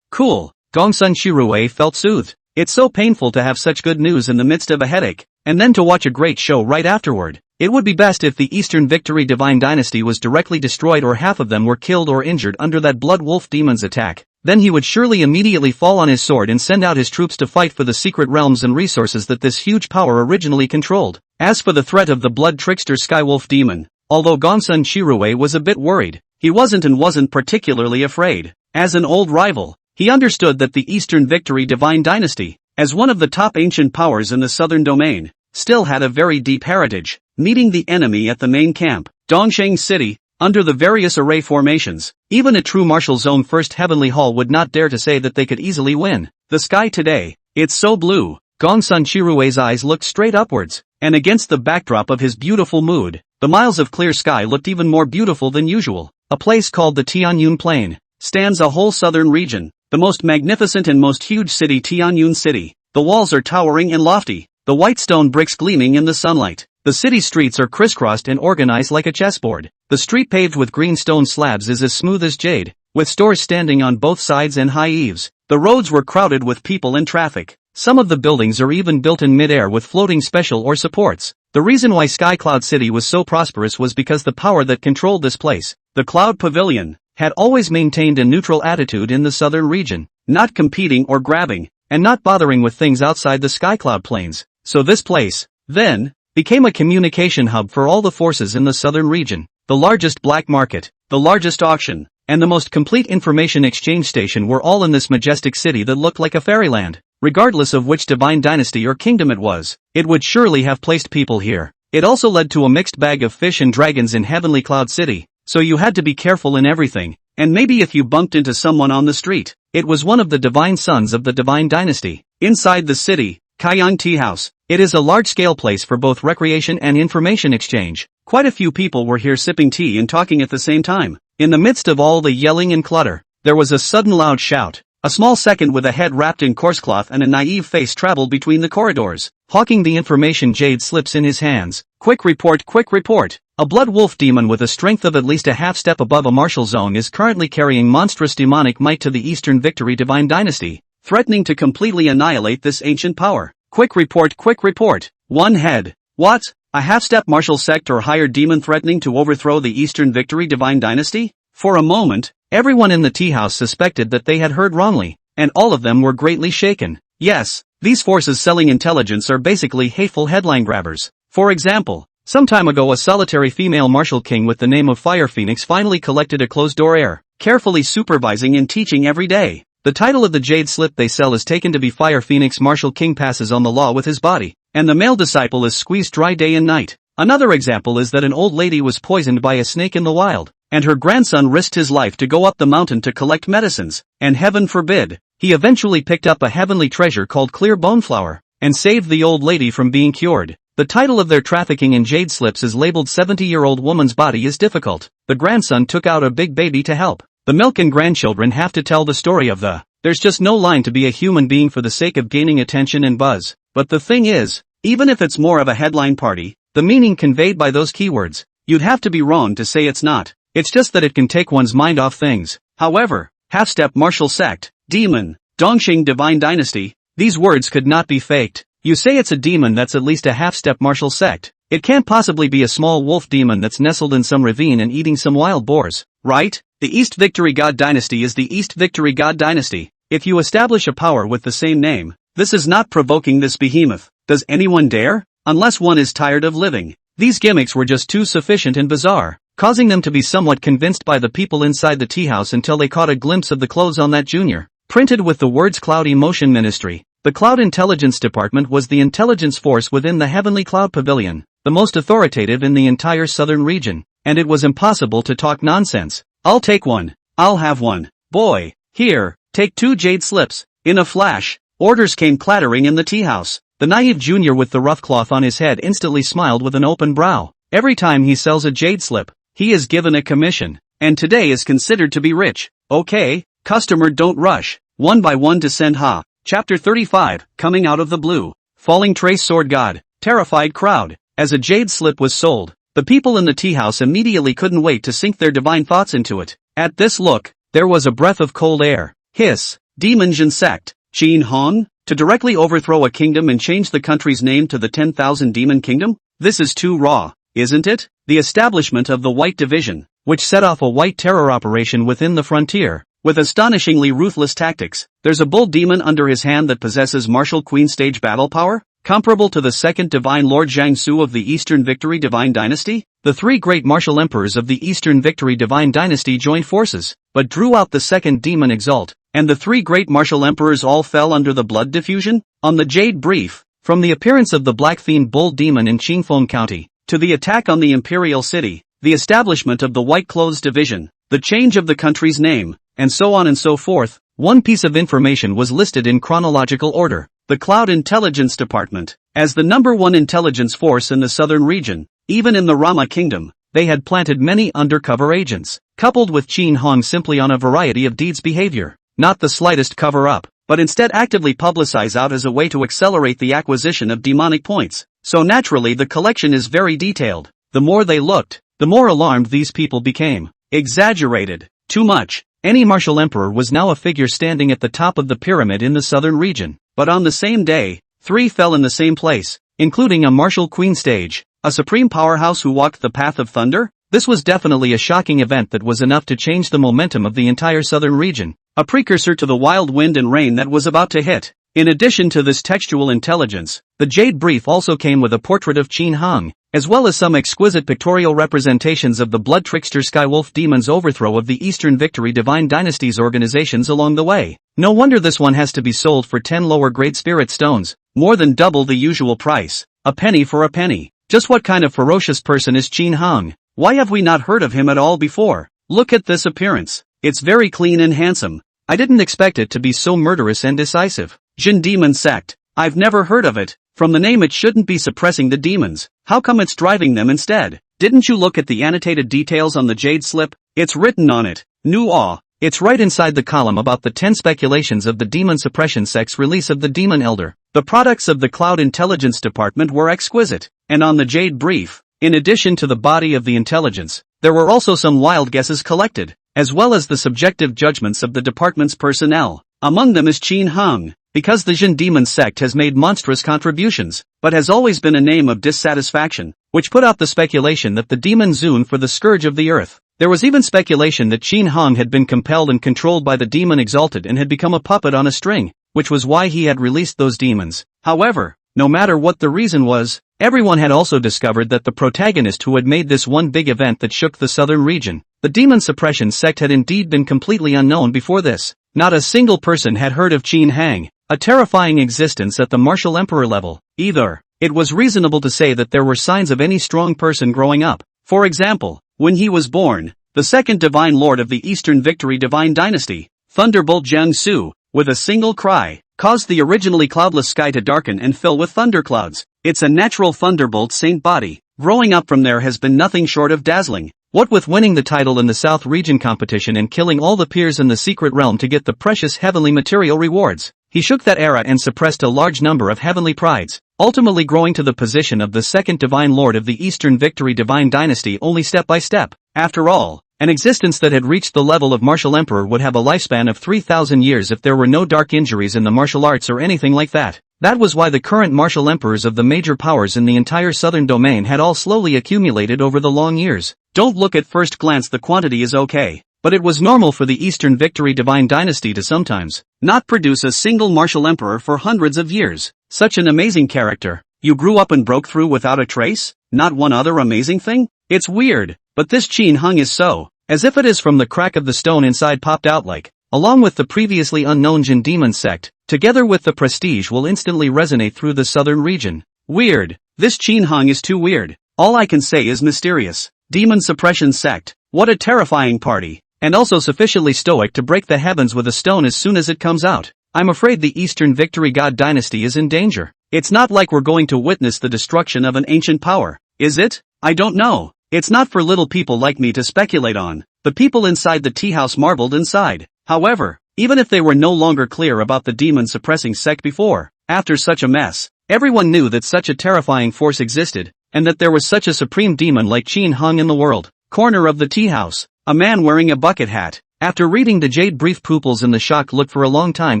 Gongsun Shirui felt soothed. It's so painful to have such good news in the midst of a headache, and then to watch a great show right afterward. It would be best if the Eastern Victory Divine Dynasty was directly destroyed or half of them were killed or injured under that Blood Wolf demon's attack. Then he would surely immediately fall on his sword and send out his troops to fight for the secret realms and resources that this huge power originally controlled. As for the threat of the Blood Trickster Skywolf demon, although Gongsun Shirui was a bit worried, he wasn't particularly afraid. As an old rival, he understood that the Eastern Victory Divine Dynasty, as one of the top ancient powers in the southern domain, still had a very deep heritage. Meeting the enemy at the main camp, Dongxing City, under the various array formations, even a true martial zone first heavenly hall would not dare to say that they could easily win. The sky today, it's so blue. Gongsun Shirui's eyes looked straight upwards, and against the backdrop of his beautiful mood, the miles of clear sky looked even more beautiful than usual. A place called the Tianyun Plain stands a whole southern region, the most magnificent and most huge city, Tianyun City. The walls are towering and lofty, the white stone bricks gleaming in the sunlight. The city streets are crisscrossed and organized like a chessboard. The street paved with green stone slabs is as smooth as jade, with stores standing on both sides and high eaves. The roads were crowded with people and traffic. Some of the buildings are even built in mid-air with floating special or supports. The reason why Sky Cloud City was so prosperous was because the power that controlled this place, the Cloud Pavilion, had always maintained a neutral attitude in the southern region, not competing or grabbing, and not bothering with things outside the Sky Cloud plains. So this place, then, became a communication hub for all the forces in the southern region, the largest black market, the largest auction, and the most complete information exchange station were all in this majestic city that looked like a fairyland. Regardless of which divine dynasty or kingdom it was, it would surely have placed people here. It also led to a mixed bag of fish and dragons in Heavenly Cloud City, so you had to be careful in everything, and maybe if you bumped into someone on the street, it was one of the divine sons of the divine dynasty. Inside the city, Kaiyang Tea House, it is a large-scale place for both recreation and information exchange. Quite a few people were here sipping tea and talking at the same time. In the midst of all the yelling and clutter, there was a sudden loud shout. A small second with a head wrapped in coarsecloth and a naive face traveled between the corridors, hawking the information jade slips in his hands. Quick report, quick report. A blood wolf demon with a strength of at least a half step above a martial zone is currently carrying monstrous demonic might to the Eastern Victory Divine Dynasty, threatening to completely annihilate this ancient power. Quick report, quick report. One head. What? A half-step martial sect or higher demon threatening to overthrow the Eastern Victory Divine Dynasty? For a moment, everyone in the tea house suspected that they had heard wrongly, and all of them were greatly shaken. Yes, these forces selling intelligence are basically hateful headline grabbers. For example, some time ago a solitary female martial king with the name of Fire Phoenix finally collected a closed-door heir, carefully supervising and teaching every day. The title of the jade slip they sell is taken to be Fire Phoenix Martial King passes on the law with his body, and the male disciple is squeezed dry day and night. Another example is that an old lady was poisoned by a snake in the wild, and her grandson risked his life to go up the mountain to collect medicines, and heaven forbid, he eventually picked up a heavenly treasure called clear bone flour, and saved the old lady from being cured. The title of their trafficking in jade slips is labeled 70-year-old woman's body is difficult. The grandson took out a big baby to help. The milk and grandchildren have to tell the story of there's just no line to be a human being for the sake of gaining attention and buzz. But the thing is, even if it's more of a headline party, the meaning conveyed by those keywords, you'd have to be wrong to say it's not. It's just that it can take one's mind off things. However, half-step martial sect, demon, Dongxing divine dynasty, these words could not be faked. You say it's a demon that's at least a half-step martial sect. It can't possibly be a small wolf demon that's nestled in some ravine and eating some wild boars, right? The East Victory God Dynasty is the East Victory God Dynasty. If you establish a power with the same name, this is not provoking this behemoth. Does anyone dare? Unless one is tired of living. These gimmicks were just too sufficient and bizarre, causing them to be somewhat convinced by the people inside the tea house until they caught a glimpse of the clothes on that junior, printed with the words Cloud Emotion Ministry. The Cloud Intelligence Department was the intelligence force within the Heavenly Cloud Pavilion, the most authoritative in the entire southern region, and it was impossible to talk nonsense. I'll take one. I'll have one. Boy, here, take 2 jade slips. In a flash, orders came clattering in the tea house. The naive junior with the rough cloth on his head instantly smiled with an open brow. Every time he sells a jade slip, he is given a commission, and today is considered to be rich. Okay, customer, don't rush. One by one descend ha. Chapter 35, Coming Out of the Blue. Falling Trace Sword God. Terrified crowd. As a jade slip was sold, the people in the tea house immediately couldn't wait to sink their divine thoughts into it. At this look, there was a breath of cold air. Hiss. Demon Jin sect. Qin Hong? To directly overthrow a kingdom and change the country's name to the 10,000 Demon Kingdom? This is too raw, isn't it? The establishment of the White Division, which set off a white terror operation within the frontier, with astonishingly ruthless tactics. There's a bull demon under his hand that possesses martial queen stage battle power, comparable to the second divine Lord Jiangsu of the Eastern Victory Divine Dynasty. The 3 great martial emperors of the Eastern Victory Divine Dynasty joined forces, but drew out the second demon Exalt, and the 3 great martial emperors all fell under the blood diffusion. On the Jade Brief, from the appearance of the black-themed bull demon in Qingfeng County, to the attack on the imperial city, the establishment of the White Clothes Division, the change of the country's name, and so on and so forth, one piece of information was listed in chronological order. The Cloud Intelligence Department, as the #1 intelligence force in the southern region, even in the Rama Kingdom, they had planted many undercover agents, coupled with Qin Hong simply on a variety of deeds behavior, not the slightest cover-up, but instead actively publicize out as a way to accelerate the acquisition of demonic points. So naturally the collection is very detailed. The more they looked, the more alarmed these people became. Exaggerated. Too much. Any martial emperor was now a figure standing at the top of the pyramid in the southern region. But on the same day, 3 fell in the same place, including a martial queen stage, a supreme powerhouse who walked the path of thunder. This was definitely a shocking event that was enough to change the momentum of the entire southern region, a precursor to the wild wind and rain that was about to hit. In addition to this textual intelligence, the Jade Brief also came with a portrait of Qin Hong, as well as some exquisite pictorial representations of the blood trickster Skywolf demon's overthrow of the Eastern Victory Divine Dynasty's organizations along the way. No wonder this one has to be sold for 10 lower grade spirit stones, more than double the usual price. A penny for a penny. Just what kind of ferocious person is Qin Hong? Why have we not heard of him at all before? Look at this appearance. It's very clean and handsome. I didn't expect it to be so murderous and decisive. Jin Demon Sect. I've never heard of it. From the name it shouldn't be suppressing the demons. How come it's driving them instead? Didn't you look at the annotated details on the jade slip? It's written on it. Nu Aw. It's right inside the column about the 10 speculations of the demon suppression sect's release of the Demon Elder. The products of the Cloud Intelligence Department were exquisite, and on the Jade Brief, in addition to the body of the intelligence, there were also some wild guesses collected, as well as the subjective judgments of the department's personnel. Among them is Qin Hung, because the Jin Demon sect has made monstrous contributions, but has always been a name of dissatisfaction, which put out the speculation that the demon Zun for the scourge of the earth. There was even speculation that Qin Hung had been compelled and controlled by the demon Exalted and had become a puppet on a string, which was why he had released those demons. However, no matter what the reason was, everyone had also discovered that the protagonist who had made this one big event that shook the southern region, the demon suppression sect, had indeed been completely unknown before this. Not a single person had heard of Qin Hang, a terrifying existence at the martial emperor level, either. It was reasonable to say that there were signs of any strong person growing up. For example, when he was born, the second divine lord of the Eastern Victory Divine Dynasty, Thunderbolt Jiangsu, with a single cry, caused the originally cloudless sky to darken and fill with thunderclouds. It's a natural thunderbolt saint body. Growing up from there has been nothing short of dazzling. What with winning the title in the South Region competition and killing all the peers in the secret realm to get the precious heavenly material rewards, he shook that era and suppressed a large number of heavenly prides, ultimately growing to the position of the second divine lord of the Eastern Victory Divine Dynasty only step by step. After all, an existence that had reached the level of martial emperor would have a lifespan of 3,000 years if there were no dark injuries in the martial arts or anything like that. That was why the current martial emperors of the major powers in the entire southern domain had all slowly accumulated over the long years. Don't look at first glance the quantity is okay, but it was normal for the Eastern Victory Divine Dynasty to sometimes not produce a single martial emperor for hundreds of years. Such an amazing character. You grew up and broke through without a trace? Not one other amazing thing? It's weird, but this Qin Hung is so, as if it is from the crack of the stone inside popped out like, along with the previously unknown Jin Demon sect, together with the prestige will instantly resonate through the southern region. Weird. This Qin Hung is too weird. All I can say is mysterious. Demon suppression sect. What a terrifying party. And also sufficiently stoic to break the heavens with a stone as soon as it comes out. I'm afraid the Eastern Victory God Dynasty is in danger. It's not like we're going to witness the destruction of an ancient power, is it? I don't know. It's not for little people like me to speculate on. The people inside the tea house marveled inside. However, even if they were no longer clear about the demon suppressing sect before, after such a mess, everyone knew that such a terrifying force existed, and that there was such a supreme demon like Qin Hung in the world. Corner of the tea house, a man wearing a bucket hat. After reading the Jade Brief, pupils in the shock look for a long time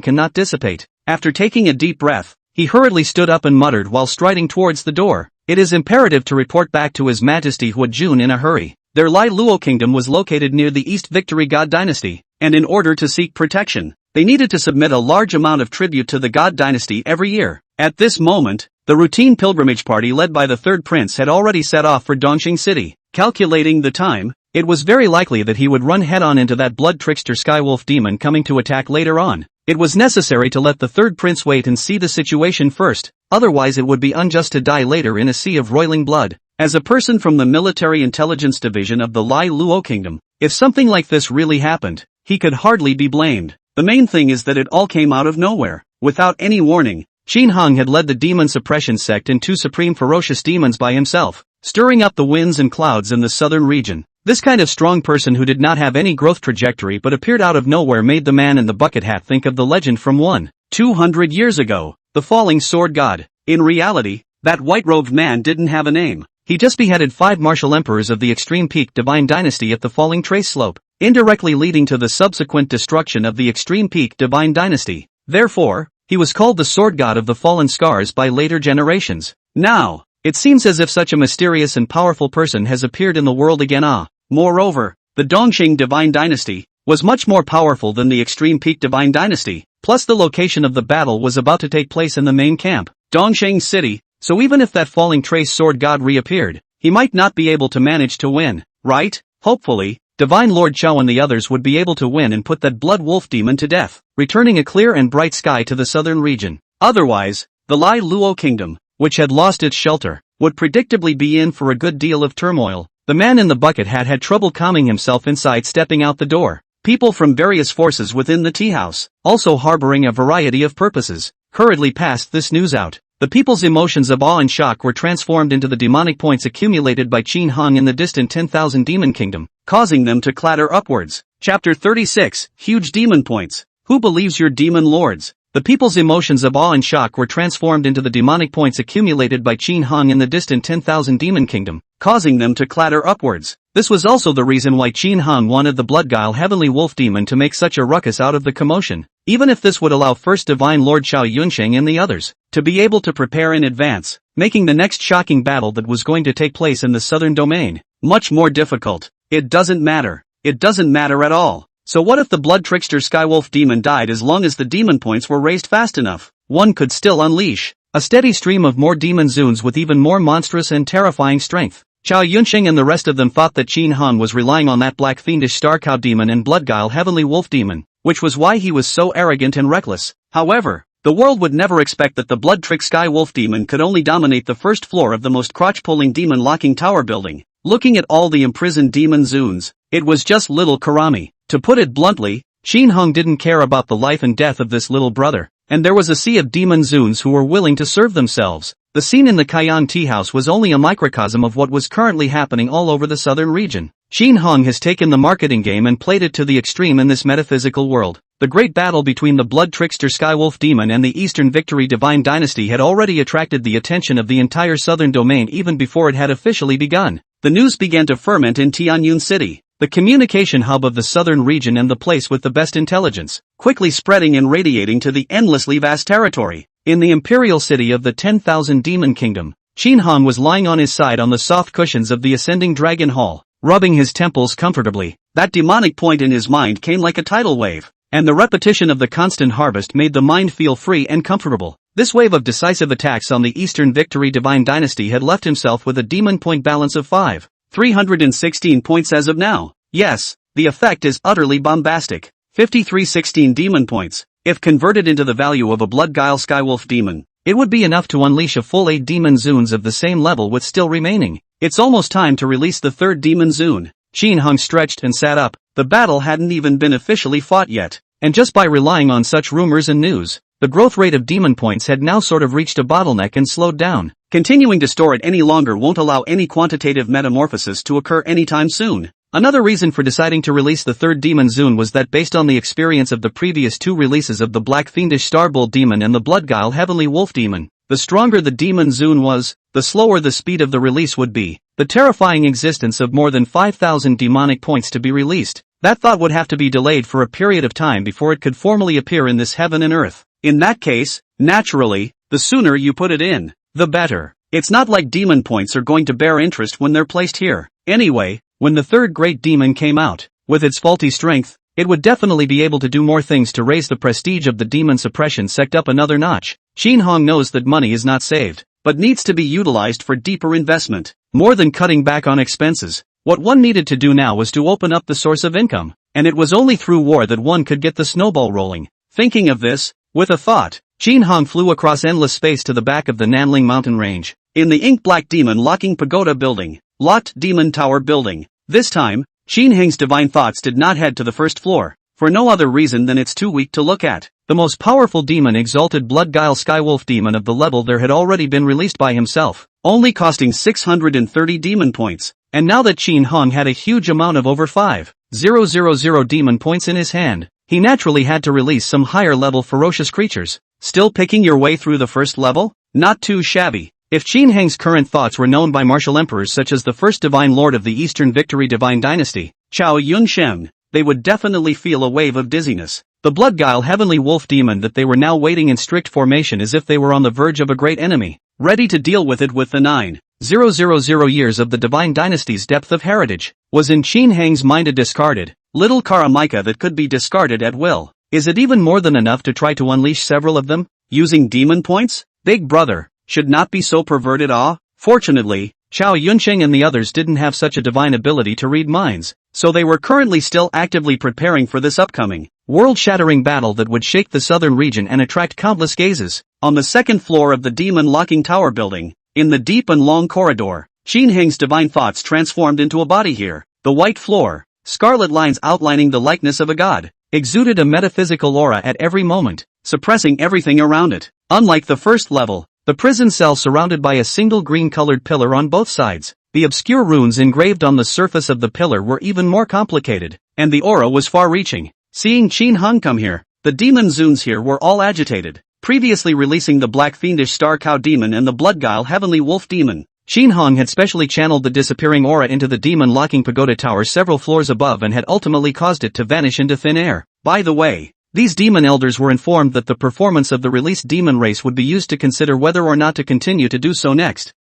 cannot dissipate. After taking a deep breath, he hurriedly stood up and muttered while striding towards the door. It is imperative to report back to His Majesty Huajun in a hurry. Their Lai Luo kingdom was located near the East Victory God Dynasty, and in order to seek protection, they needed to submit a large amount of tribute to the God Dynasty every year. At this moment, the routine pilgrimage party led by the third prince had already set off for Dongxing City. Calculating the time, it was very likely that he would run head-on into that blood trickster Skywolf demon coming to attack later on. It was necessary to let the third prince wait and see the situation first, otherwise it would be unjust to die later in a sea of roiling blood. As a person from the Military Intelligence Division of the Lai Luo Kingdom, if something like this really happened, he could hardly be blamed. The main thing is that it all came out of nowhere, without any warning. Qin Hung had led the demon suppression sect and two supreme ferocious demons by himself, stirring up the winds and clouds in the southern region. This kind of strong person who did not have any growth trajectory but appeared out of nowhere made the man in the bucket hat think of the legend from 200 years ago, the falling sword god. In reality, that white-robed man didn't have a name. He just beheaded 5 martial emperors of the Extreme Peak Divine Dynasty at the falling trace slope, indirectly leading to the subsequent destruction of the Extreme Peak Divine Dynasty. Therefore, he was called the sword god of the fallen scars by later generations. Now, it seems as if such a mysterious and powerful person has appeared in the world again. Moreover, the Dongxing Divine Dynasty was much more powerful than the Extreme Peak Divine Dynasty, plus the location of the battle was about to take place in the main camp, Dongxing City, so even if that falling trace sword god reappeared, he might not be able to manage to win, right? Hopefully, Divine Lord Chao and the others would be able to win and put that blood wolf demon to death, returning a clear and bright sky to the southern region. Otherwise, the Lai Luo Kingdom, which had lost its shelter, would predictably be in for a good deal of turmoil. The man in the bucket hat had trouble calming himself inside stepping out the door. People from various forces within the tea house, also harboring a variety of purposes, hurriedly passed this news out. The people's emotions of awe and shock were transformed into the demonic points accumulated by Qin Hung in the distant 10,000 Demon Kingdom, causing them to clatter upwards. Chapter 36, Huge Demon Points. Who believes your demon lords? The people's emotions of awe and shock were transformed into the demonic points accumulated by Qin Hong in the distant 10,000 Demon Kingdom, causing them to clatter upwards. This was also the reason why Qin Hong wanted the Bloodguile Heavenly Wolf Demon to make such a ruckus out of the commotion, even if this would allow First Divine Lord Xiao Yunsheng and the others to be able to prepare in advance, making the next shocking battle that was going to take place in the southern domain much more difficult. It doesn't matter. It doesn't matter at all. So what if the blood trickster Skywolf demon died? As long as the demon points were raised fast enough, one could still unleash a steady stream of more demon zoons with even more monstrous and terrifying strength. Xiao Yunsheng and the rest of them thought that Qin Hong was relying on that black fiendish star cow demon and bloodguile heavenly wolf demon, which was why he was so arrogant and reckless. However, the world would never expect that the blood trick Skywolf demon could only dominate the first floor of the most crotch-pulling demon locking tower building. Looking at all the imprisoned demon zoons, it was just little Karami. To put it bluntly, Qin Hong didn't care about the life and death of this little brother, and there was a sea of demon zoons who were willing to serve themselves. The scene in the Kaiyang tea house was only a microcosm of what was currently happening all over the southern region. Qin Hong has taken the marketing game and played it to the extreme in this metaphysical world. The great battle between the blood trickster Skywolf demon and the Eastern Victory Divine Dynasty had already attracted the attention of the entire southern domain even before it had officially begun. The news began to ferment in Tianyun City, the communication hub of the southern region and the place with the best intelligence, quickly spreading and radiating to the endlessly vast territory. In the imperial city of the 10,000 Demon Kingdom, Qin Hong was lying on his side on the soft cushions of the ascending dragon hall, rubbing his temples comfortably. That demonic point in his mind came like a tidal wave, and the repetition of the constant harvest made the mind feel free and comfortable. This wave of decisive attacks on the Eastern Victory Divine Dynasty had left himself with a demon point balance of 316 points as of now. Yes, the effect is utterly bombastic. 5316 demon points. If converted into the value of a Bloodguile Skywolf demon, it would be enough to unleash a full 8 demon zoons of the same level with still remaining. It's almost time to release the third demon zoon. Qin Hong stretched and sat up. The battle hadn't even been officially fought yet, and just by relying on such rumors and news, the growth rate of demon points had now sort of reached a bottleneck and slowed down. Continuing to store it any longer won't allow any quantitative metamorphosis to occur anytime soon. Another reason for deciding to release the third demon zoon was that based on the experience of the previous 2 releases of the Black Fiendish Starbull demon and the Bloodguile Heavenly Wolf demon, the stronger the demon zoon was, the slower the speed of the release would be. The terrifying existence of more than 5,000 demonic points to be released, that thought would have to be delayed for a period of time before it could formally appear in this heaven and earth. In that case, naturally, the sooner you put it in, the better. It's not like demon points are going to bear interest when they're placed here. Anyway, when the third great demon came out, with its faulty strength, it would definitely be able to do more things to raise the prestige of the demon suppression sect up another notch. Qin Hong knows that money is not saved, but needs to be utilized for deeper investment. More than cutting back on expenses, what one needed to do now was to open up the source of income, and it was only through war that one could get the snowball rolling. Thinking of this, with a thought, Qin Hong flew across endless space to the back of the Nanling mountain range. In the ink-black demon locking pagoda building, locked demon tower building. This time, Qin Hong's divine thoughts did not head to the first floor, for no other reason than it's too weak to look at. The most powerful demon exalted Bloodguile Skywolf demon of the level there had already been released by himself, only costing 630 demon points, and now that Qin Hong had a huge amount of over 5,000 demon points in his hand, he naturally had to release some higher level ferocious creatures. Still picking your way through the first level? Not too shabby. If Qin Hong's current thoughts were known by martial emperors such as the first divine lord of the Eastern Victory Divine Dynasty, Xiao Yunsheng, they would definitely feel a wave of dizziness. The Bloodguile Heavenly Wolf demon that they were now waiting in strict formation as if they were on the verge of a great enemy, ready to deal with it with the 9,000 years of the Divine Dynasty's depth of heritage. Was in Qin Hong's mind a discarded, little Karamika that could be discarded at will? Is it even more than enough to try to unleash several of them, using demon points? Big brother should not be so perverted. Fortunately, Xiao Yunsheng and the others didn't have such a divine ability to read minds, so they were currently still actively preparing for this upcoming, world-shattering battle that would shake the southern region and attract countless gazes. On the second floor of the demon locking tower building, in the deep and long corridor, Qin Hong's divine thoughts transformed into a body here. The white floor, scarlet lines outlining the likeness of a god, exuded a metaphysical aura at every moment, suppressing everything around it. Unlike the first level, the prison cell surrounded by a single green-colored pillar on both sides, the obscure runes engraved on the surface of the pillar were even more complicated, and the aura was far-reaching. Seeing Qin Hung come here, the demon Zuns here were all agitated. Previously releasing the black fiendish star cow demon and the blood-guile heavenly wolf demon, Qin Hung had specially channeled the disappearing aura into the demon-locking pagoda tower several floors above and had ultimately caused it to vanish into thin air. By the way, these demon elders were informed that the performance of the released demon race would be used to consider whether or not to continue to do so next.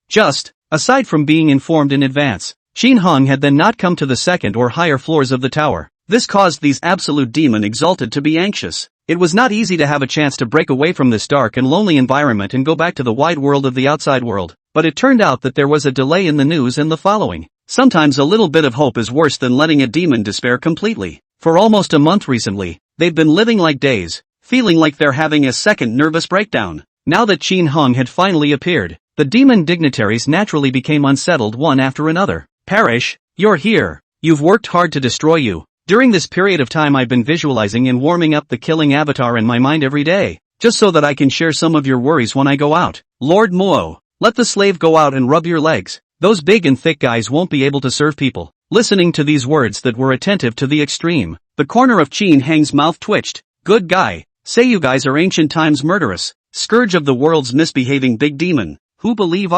Aside from being informed in advance, Qin Hung had then not come to the second or higher floors of the tower. This caused these absolute demon exalted to be anxious. It was not easy to have a chance to break away from this dark and lonely environment and go back to the wide world of the outside world, but it turned out that there was a delay in the news and the following. Sometimes a little bit of hope is worse than letting a demon despair completely. For almost a month recently, they've been living like days, feeling like they're having a second nervous breakdown. Now that Qin Hung had finally appeared, the demon dignitaries naturally became unsettled one after another. Perish, you're here. You've worked hard to destroy you. During this period of time I've been visualizing and warming up the killing avatar in my mind every day, just so that I can share some of your worries when I go out. Lord Muo, let the slave go out and rub your legs. Those big and thick guys won't be able to serve people. Listening to these words that were attentive to the extreme, the corner of Qin Hang's mouth twitched. Good guy, say you guys are ancient times murderous, scourge of the world's misbehaving big demon, who believe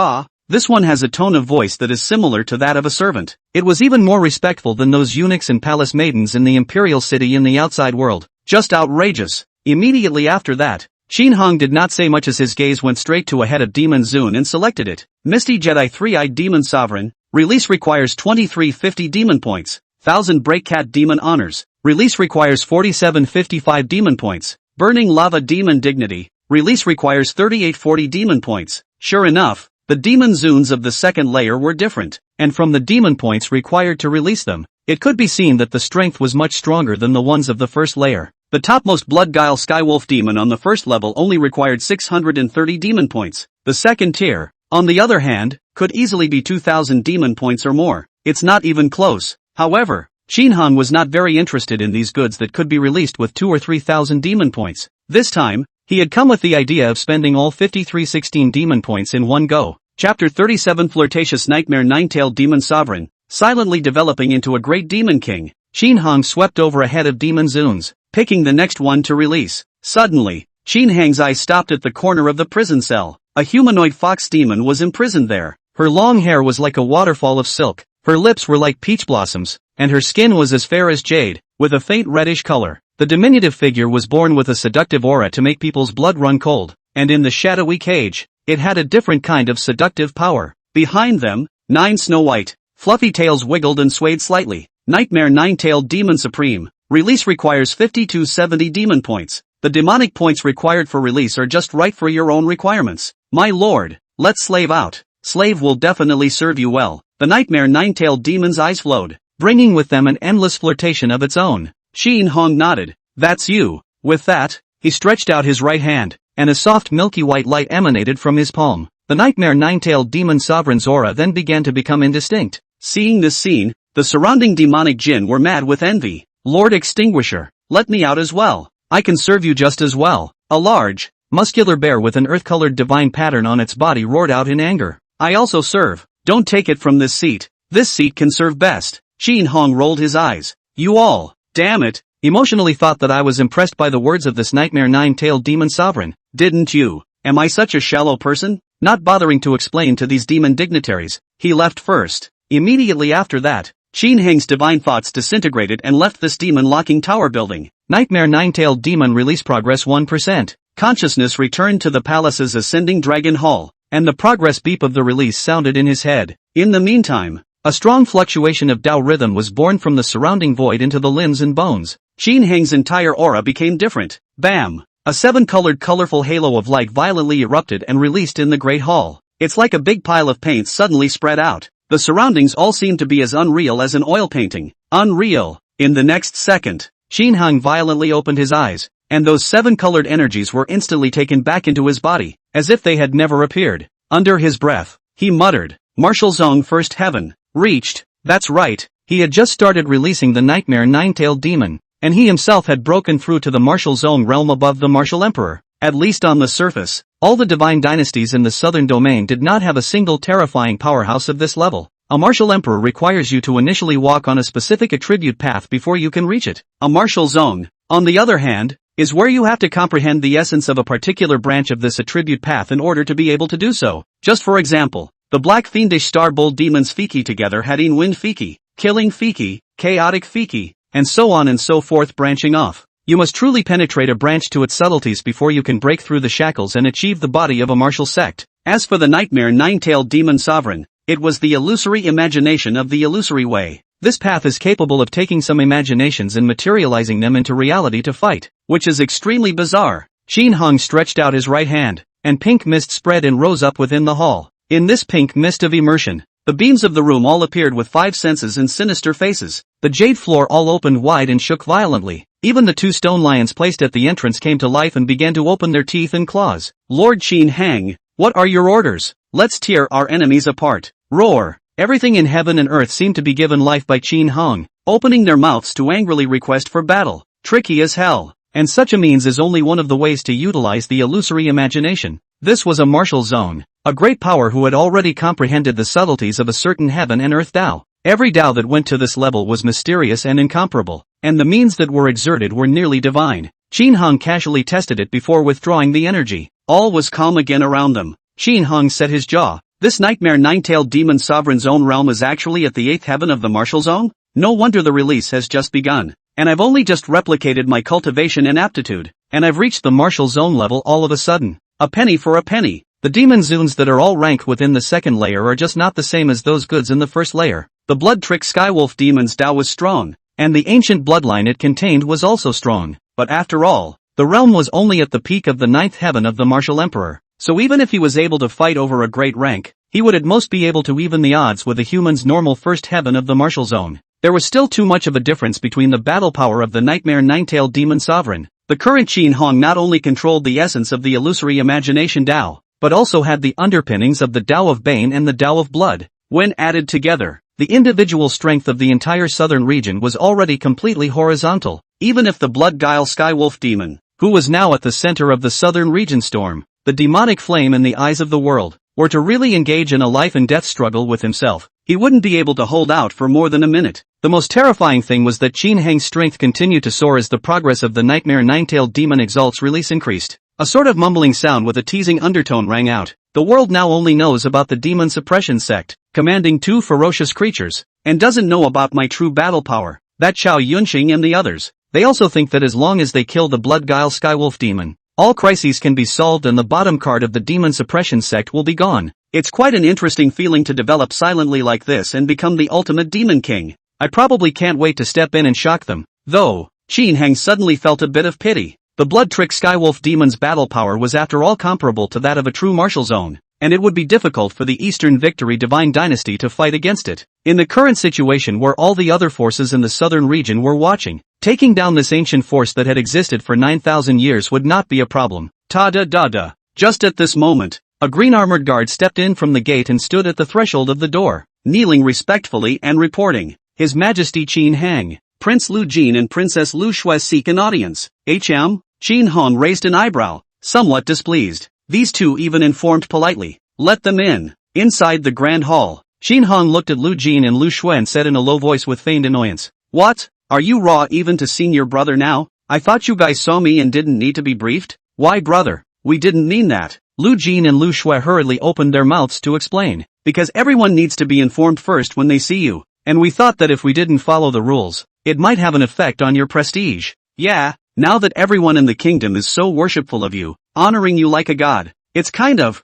This one has a tone of voice that is similar to that of a servant. It was even more respectful than those eunuchs and palace maidens in the imperial city in the outside world. Just outrageous. Immediately after that, Qin Hung did not say much as his gaze went straight to a head of Demon Zun and selected it. Misty Jedi Three-Eyed Demon Sovereign. Release requires 2350 demon points. 1000 Breakcat Demon Honors. Release requires 4755 demon points. Burning Lava Demon Dignity. Release requires 3840 demon points. Sure enough, the demon Zuns of the second layer were different, and from the demon points required to release them, it could be seen that the strength was much stronger than the ones of the first layer. The topmost Blood-Guile Skywolf demon on the first level only required 630 demon points. The second tier, on the other hand, could easily be 2000 demon points or more. It's not even close. However, Qin Hung was not very interested in these goods that could be released with 2 or 3000 demon points. This time, he had come with the idea of spending all 5316 demon points in one go. Chapter 37 Flirtatious Nightmare Nine-Tailed Demon Sovereign. Silently developing into a great demon king, Qin Hung swept over ahead of Demon Zuns, picking the next one to release. Suddenly, Qin Hang's eyes stopped at the corner of the prison cell. A humanoid fox demon was imprisoned there. Her long hair was like a waterfall of silk, her lips were like peach blossoms, and her skin was as fair as jade, with a faint reddish color. The diminutive figure was born with a seductive aura to make people's blood run cold, and in the shadowy cage, it had a different kind of seductive power. Behind them, 9 snow-white, fluffy tails wiggled and swayed slightly. Nightmare Nine-Tailed Demon Supreme. Release requires 5270 demon points. The demonic points required for release are just right for your own requirements. My lord, let Slave out. Slave will definitely serve you well. The Nightmare Nine-Tailed Demon's eyes flowed, bringing with them an endless flirtation of its own. Qin Hung nodded. That's you. With that, he stretched out his right hand, and a soft milky white light emanated from his palm. The Nightmare Nine-Tailed Demon Sovereign's aura then began to become indistinct. Seeing this scene, the surrounding demonic jinn were mad with envy. Lord Extinguisher, let me out as well. I can serve you just as well. A large, muscular bear with an earth-colored divine pattern on its body roared out in anger. I also serve. Don't take it from this seat. This seat can serve best. Qin Hung rolled his eyes. You all, damn it, emotionally thought that I was impressed by the words of this Nightmare Nine-Tailed Demon Sovereign. Didn't you? Am I such a shallow person? Not bothering to explain to these demon dignitaries, he left first. Immediately after that, Qin Hang's divine thoughts disintegrated and left this demon-locking tower building. Nightmare Nine-Tailed Demon release progress 1%. Consciousness returned to the palace's ascending dragon hall, and the progress beep of the release sounded in his head. In the meantime, a strong fluctuation of Tao rhythm was born from the surrounding void into the limbs and bones. Qin Hang's entire aura became different. Bam! A 7-colored colorful halo of light violently erupted and released in the Great Hall. It's like a big pile of paint suddenly spread out. The surroundings all seemed to be as unreal as an oil painting. Unreal. In the next second, Qin Hung violently opened his eyes, and those 7-colored energies were instantly taken back into his body, as if they had never appeared. Under his breath, he muttered, Martial Zone First Heaven. Reached. That's right, he had just started releasing the Nightmare Nine-Tailed Demon, and he himself had broken through to the Martial Zone realm above the Martial Emperor. At least on the surface, all the divine dynasties in the southern domain did not have a single terrifying powerhouse of this level. A martial emperor requires you to initially walk on a specific attribute path before you can reach it. A martial zone, on the other hand, is where you have to comprehend the essence of a particular branch of this attribute path in order to be able to do so. Just for example, the black fiendish star bull demons Fiki together had in wind Fiki, killing Fiki, chaotic Fiki, and so on and so forth branching off. You must truly penetrate a branch to its subtleties before you can break through the shackles and achieve the body of a martial sect. As for the nightmare nine-tailed demon sovereign, it was the illusory imagination of the illusory way. This path is capable of taking some imaginations and materializing them into reality to fight, which is extremely bizarre. Qin Hong stretched out his right hand, and pink mist spread and rose up within the hall. In this pink mist of immersion, the beams of the room all appeared with five senses and sinister faces. The jade floor all opened wide and shook violently. Even the two stone lions placed at the entrance came to life and began to open their teeth and claws. Lord Qin Hang, what are your orders? Let's tear our enemies apart. Roar. Everything in heaven and earth seemed to be given life by Qin Hong, opening their mouths to angrily request for battle. Tricky as hell. And such a means is only one of the ways to utilize the illusory imagination. This was a martial zone, a great power who had already comprehended the subtleties of a certain heaven and earth Tao. Every Tao that went to this level was mysterious and incomparable, and the means that were exerted were nearly divine. Qin Hong casually tested it before withdrawing the energy. All was calm again around them. Qin Hong set his jaw. This nightmare nine-tailed demon sovereign's own realm is actually at the 8th heaven of the martial zone? No wonder the release has just begun. And I've only just replicated my cultivation and aptitude, and I've reached the martial zone level all of a sudden. A penny for a penny. The demon zones that are all ranked within the second layer are just not the same as those goods in the first layer. The blood trick Skywolf demon's Tao was strong, and the ancient bloodline it contained was also strong. But after all, the realm was only at the peak of the 9th heaven of the martial emperor. So even if he was able to fight over a great rank, he would at most be able to even the odds with a human's normal first heaven of the martial zone. There was still too much of a difference between the battle power of the nightmare nine-tailed demon sovereign. The current Qin Hong not only controlled the essence of the illusory imagination Tao, but also had the underpinnings of the Tao of Bane and the Tao of Blood. When added together, the individual strength of the entire southern region was already completely horizontal. Even if the blood guile Skywolf demon, who was now at the center of the southern region storm, the demonic flame in the eyes of the world, were to really engage in a life and death struggle with himself, he wouldn't be able to hold out for more than a minute. The most terrifying thing was that Qin Hang's strength continued to soar as the progress of the nightmare nine-tailed demon exalt's release increased. A sort of mumbling sound with a teasing undertone rang out. The world now only knows about the demon suppression sect, commanding 2 ferocious creatures, and doesn't know about my true battle power, that Chao Yunxing and the others. They also think that as long as they kill the blood guile Skywolf demon, all crises can be solved and the bottom card of the demon suppression sect will be gone. It's quite an interesting feeling to develop silently like this and become the ultimate demon king. I probably can't wait to step in and shock them. Though, Qin Hang suddenly felt a bit of pity. The blood trick Skywolf demon's battle power was after all comparable to that of a true martial zone, and it would be difficult for the Eastern Victory Divine Dynasty to fight against it. In the current situation where all the other forces in the southern region were watching, taking down this ancient force that had existed for 9,000 years would not be a problem. Ta-da-da-da. Just at this moment, a green armored guard stepped in from the gate and stood at the threshold of the door, kneeling respectfully and reporting, His Majesty Qin Hang, Prince Lu Jin and Princess Lu Shui seek an audience. HM? Qin Hong raised an eyebrow, somewhat displeased. These two even informed politely, let them in. Inside the grand hall, Qin Hong looked at Lu Jin and Lu Shui and said in a low voice with feigned annoyance, What? Are you raw even to senior brother now? I thought you guys saw me and didn't need to be briefed? Why brother, we didn't mean that. Lu Jin and Lu Shui hurriedly opened their mouths to explain, because everyone needs to be informed first when they see you, and we thought that if we didn't follow the rules, it might have an effect on your prestige. Yeah, now that everyone in the kingdom is so worshipful of you, honoring you like a god, it's kind of,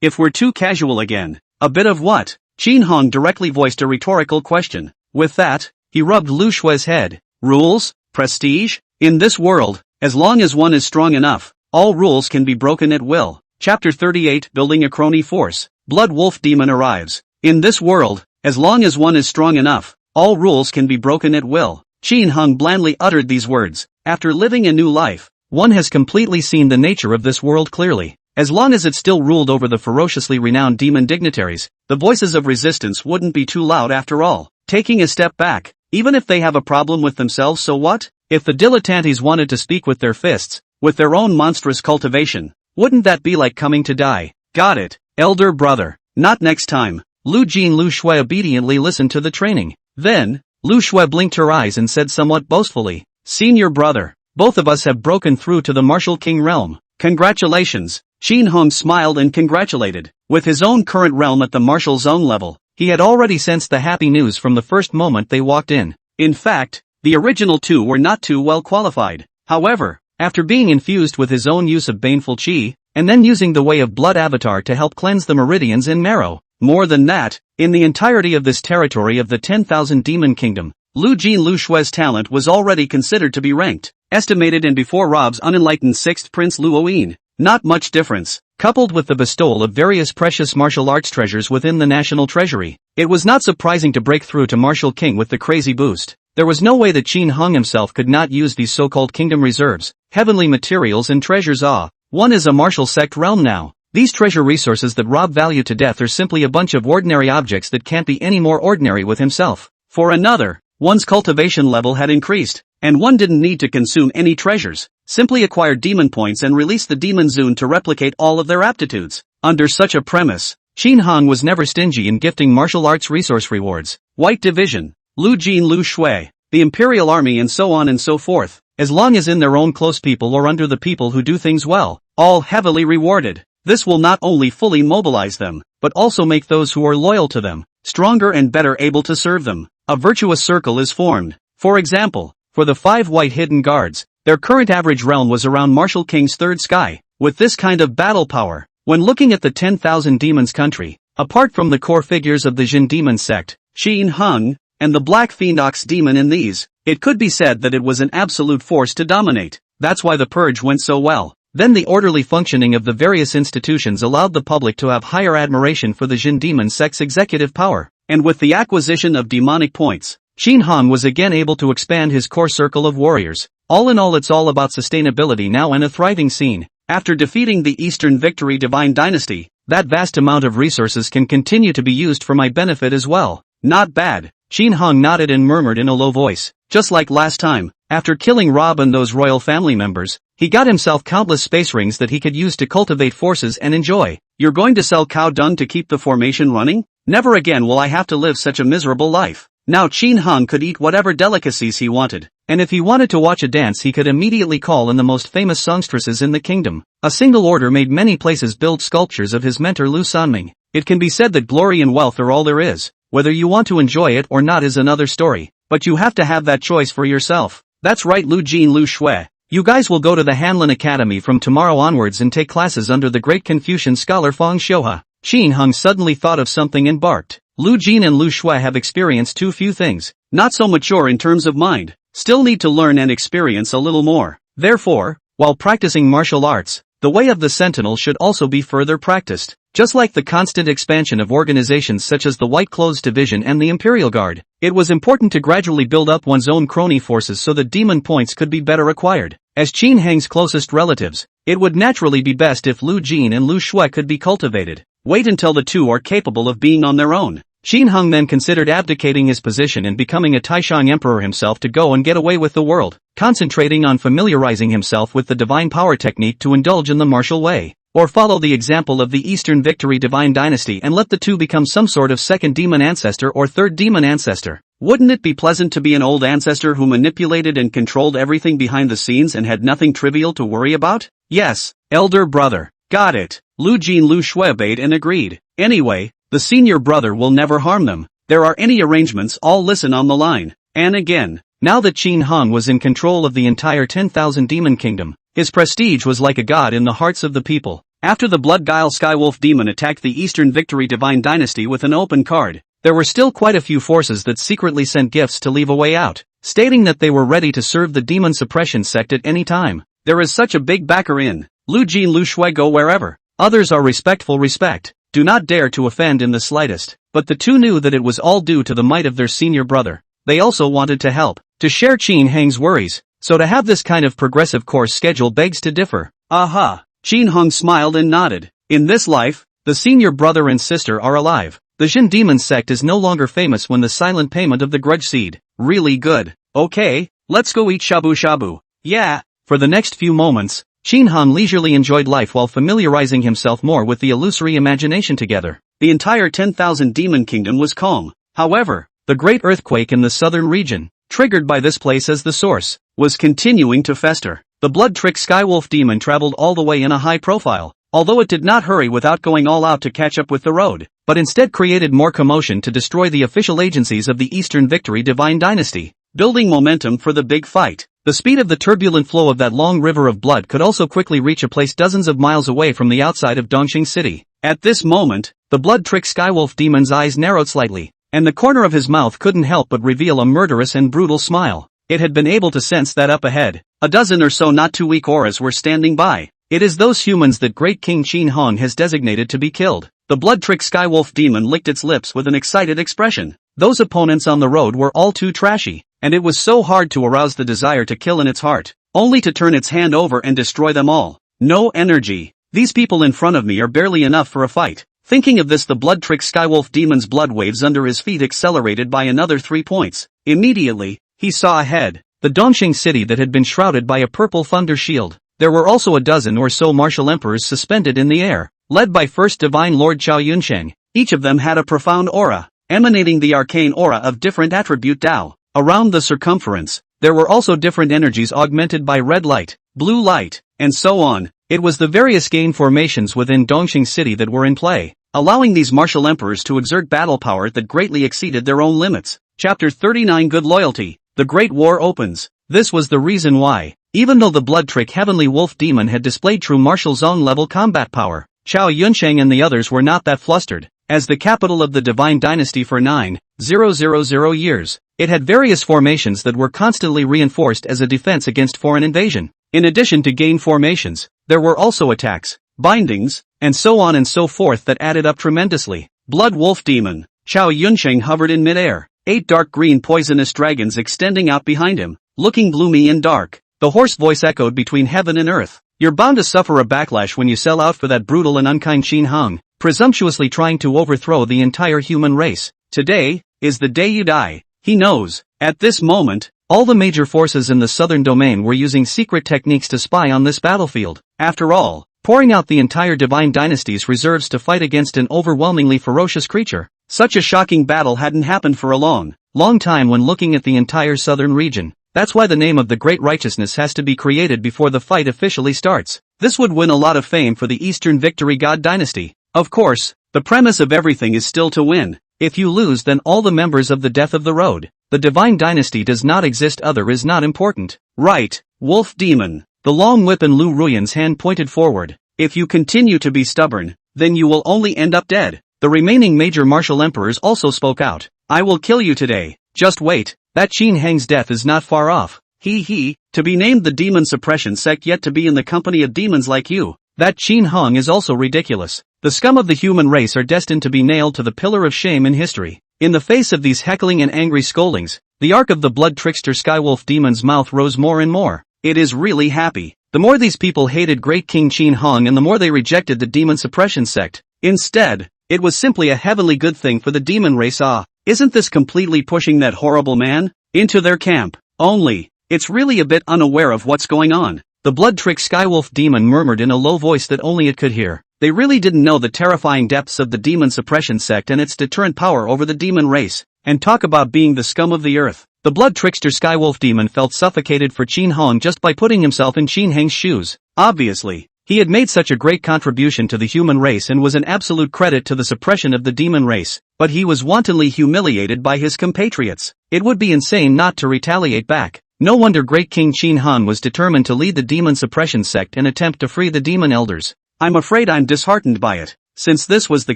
if we're too casual again, a bit of what? Qin Hong directly voiced a rhetorical question. With that, he rubbed Lu Shui's head. Rules? Prestige? In this world, as long as one is strong enough, all rules can be broken at will. Chapter 38 Building a Crony Force. Blood Wolf Demon arrives. In this world, as long as one is strong enough, all rules can be broken at will. Qin Hong blandly uttered these words. After living a new life, one has completely seen the nature of this world clearly. As long as it still ruled over the ferociously renowned demon dignitaries, the voices of resistance wouldn't be too loud after all. Taking a step back, even if they have a problem with themselves, so what? If the dilettantes wanted to speak with their fists, with their own monstrous cultivation, wouldn't that be like coming to die? Got it, elder brother. Not next time. Lu Jin and Lu Shui obediently listened to the training. Then, Lu Shui blinked her eyes and said somewhat boastfully, "Senior brother, both of us have broken through to the martial king realm. Congratulations." Qin Hung smiled and congratulated. With his own current realm at the martial zone level, he had already sensed the happy news from the first moment they walked in. In fact, the original two were not too well qualified. However, after being infused with his own use of baneful qi, and then using the Way of Blood avatar to help cleanse the meridians in marrow. More than that, in the entirety of this territory of the 10,000 Demon Kingdom, Lu Jin and Lu Shui's talent was already considered to be ranked, estimated and before Rob's unenlightened sixth prince Lu Oyin. Not much difference. Coupled with the bestowal of various precious martial arts treasures within the national treasury, it was not surprising to break through to Martial King with the crazy boost. There was no way that Qin Hung himself could not use these so-called kingdom reserves, heavenly materials and treasures. One is a martial sect realm now. These treasure resources that Rob valued to death are simply a bunch of ordinary objects that can't be any more ordinary with himself. For another, one's cultivation level had increased, and one didn't need to consume any treasures, simply acquire demon points and release the demon zune to replicate all of their aptitudes. Under such a premise, Qin Hung was never stingy in gifting martial arts resource rewards. White Division, Lu Jin, Lu Shui, the Imperial Army and so on and so forth, as long as in their own close people or under the people who do things well, all heavily rewarded. This will not only fully mobilize them, but also make those who are loyal to them stronger and better able to serve them. A virtuous circle is formed. For example, for the 5 white hidden guards, their current average realm was around Martial King's third sky. With this kind of battle power, when looking at the 10,000 demons country, apart from the core figures of the Jin demon sect, Qin Hung, and the Black Fiend Ox demon in these, it could be said that it was an absolute force to dominate. That's why the purge went so well. Then the orderly functioning of the various institutions allowed the public to have higher admiration for the Jin demon sect's executive power. And with the acquisition of demonic points, Qin Hung was again able to expand his core circle of warriors. All in all, it's all about sustainability now and a thriving scene. After defeating the Eastern Victory Divine Dynasty, that vast amount of resources can continue to be used for my benefit as well. Not bad. Qin Hung nodded and murmured in a low voice. Just like last time, after killing Rob and those royal family members, he got himself countless space rings that he could use to cultivate forces and enjoy. You're going to sell cow dung to keep the formation running? Never again will I have to live such a miserable life. Now Qin Hung could eat whatever delicacies he wanted, and if he wanted to watch a dance he could immediately call in the most famous songstresses in the kingdom. A single order made many places build sculptures of his mentor Lu Sanming. It can be said that glory and wealth are all there is. Whether you want to enjoy it or not is another story, but you have to have that choice for yourself. That's right, Lu Jin, Lu Shui. You guys will go to the Hanlin Academy from tomorrow onwards and take classes under the great Confucian scholar Feng Xiuhe. Qin Hung suddenly thought of something and barked. Lu Jin and Lu Shui have experienced too few things. Not so mature in terms of mind. Still need to learn and experience a little more. Therefore, while practicing martial arts, the way of the sentinel should also be further practiced. Just like the constant expansion of organizations such as the White Clothes Division and the Imperial Guard, it was important to gradually build up one's own crony forces so that demon points could be better acquired. As Qin Hang's closest relatives, it would naturally be best if Lu Jin and Lu Shui could be cultivated. Wait until the two are capable of being on their own. Qin Hung then considered abdicating his position and becoming a Taishang emperor himself to go and get away with the world, concentrating on familiarizing himself with the divine power technique to indulge in the martial way. Or follow the example of the Eastern Victory Divine Dynasty and let the two become some sort of second demon ancestor or third demon ancestor. Wouldn't it be pleasant to be an old ancestor who manipulated and controlled everything behind the scenes and had nothing trivial to worry about? Yes, elder brother. Got it. Lu Jin, Lu Shui obeyed and agreed. Anyway, the senior brother will never harm them. There are any arrangements, all listen on the line. And again, now that Qin Hung was in control of the entire 10,000 demon kingdom, his prestige was like a god in the hearts of the people. After the Blood Guile Skywolf demon attacked the Eastern Victory Divine Dynasty with an open card, there were still quite a few forces that secretly sent gifts to leave a way out, stating that they were ready to serve the demon suppression sect at any time. There is such a big backer in Lu Jin, Lu Shui go wherever. Others are respectful respect. Do not dare to offend in the slightest. But the two knew that it was all due to the might of their senior brother. They also wanted to help, to share Qin Hang's worries. So to have this kind of progressive course schedule begs to differ. Aha! Qin Hung smiled and nodded. In this life, the senior brother and sister are alive. The Jin demon sect is no longer famous when the silent payment of the grudge seed. Really good. Okay, let's go eat shabu shabu. Yeah. For the next few moments, Qin Hung leisurely enjoyed life while familiarizing himself more with the illusory imagination together. the entire 10,000 demon kingdom was calm. However, the great earthquake in the southern region, triggered by this place as the source, was continuing to fester. The blood-tricked Skywolf demon traveled all the way in a high profile, although it did not hurry without going all out to catch up with the road, but instead created more commotion to destroy the official agencies of the Eastern Victory Divine Dynasty, building momentum for the big fight. The speed of the turbulent flow of that long river of blood could also quickly reach a place dozens of miles away from the outside of Dongqing City. At this moment, the blood-tricked Skywolf demon's eyes narrowed slightly, and the corner of his mouth couldn't help but reveal a murderous and brutal smile. It had been able to sense that up ahead, a dozen or so not too weak auras were standing by. It is those humans that Great King Qin Hong has designated to be killed. The blood-tricked Skywolf demon licked its lips with an excited expression. Those opponents on the road were all too trashy, and it was so hard to arouse the desire to kill in its heart, only to turn its hand over and destroy them all. No energy. These people in front of me are barely enough for a fight. Thinking of this, the blood-tricked Skywolf demon's blood waves under his feet accelerated by another 3 points. Immediately, he saw ahead the Dongqing city that had been shrouded by a purple thunder shield. There were also a dozen or so martial emperors suspended in the air, led by First Divine Lord Chao Yunsheng. Each of them had a profound aura, emanating the arcane aura of different attribute Tao. Around the circumference, there were also different energies augmented by red light, blue light, and so on. It was the various gain formations within Dongqing city that were in play, allowing these martial emperors to exert battle power that greatly exceeded their own limits. Chapter 39 Good Loyalty. The Great War opens. This was the reason why, even though the blood-trick Heavenly Wolf Demon had displayed true martial zone-level combat power, Chao Yunsheng and the others were not that flustered. As the capital of the Divine Dynasty for 9,000 years, it had various formations that were constantly reinforced as a defense against foreign invasion. In addition to gain formations, there were also attacks, bindings, and so on and so forth that added up tremendously. Blood Wolf Demon. Chao Yunsheng hovered in midair, 8 dark green poisonous dragons extending out behind him, looking gloomy and dark. The hoarse voice echoed between heaven and earth. You're bound to suffer a backlash when you sell out for that brutal and unkind Qin Hong, presumptuously trying to overthrow the entire human race. Today is the day you die. He knows. At this moment, all the major forces in the southern domain were using secret techniques to spy on this battlefield. After all, pouring out the entire Divine Dynasty's reserves to fight against an overwhelmingly ferocious creature. Such a shocking battle hadn't happened for a long time when looking at the entire southern region. That's why the name of the Great Righteousness has to be created before the fight officially starts. This would win a lot of fame for the Eastern Victory God Dynasty. Of course, the premise of everything is still to win. If you lose, then all the members of the Death of the Road. The Divine Dynasty does not exist, other is not important. Right, Wolf Demon. The long whip in Lu Ruyan's hand pointed forward. If you continue to be stubborn, then you will only end up dead. The remaining major martial emperors also spoke out. I will kill you today. Just wait, that Qin Heng's death is not far off. To be named the demon suppression sect, yet to be in the company of demons like you. That Qin Hong is also ridiculous. The scum of the human race are destined to be nailed to the pillar of shame in history. In the face of these heckling and angry scoldings, the arc of the blood trickster Skywolf demon's mouth rose more and more. It is really happy. The more these people hated Great King Qin Hong and the more they rejected the demon suppression sect. Instead, it was simply a heavenly good thing for the demon race. Isn't this completely pushing that horrible man into their camp? Only, it's really a bit unaware of what's going on. The blood-tricked Skywolf demon murmured in a low voice that only it could hear. They really didn't know the terrifying depths of the demon suppression sect and its deterrent power over the demon race. And talk about being the scum of the earth. The blood trickster Skywolf demon felt suffocated for Qin Hong just by putting himself in Qin Heng's shoes. Obviously, he had made such a great contribution to the human race and was an absolute credit to the suppression of the demon race, but he was wantonly humiliated by his compatriots. It would be insane not to retaliate back. No wonder Great King Qin Han was determined to lead the demon suppression sect and attempt to free the demon elders. I'm afraid I'm disheartened by it. Since this was the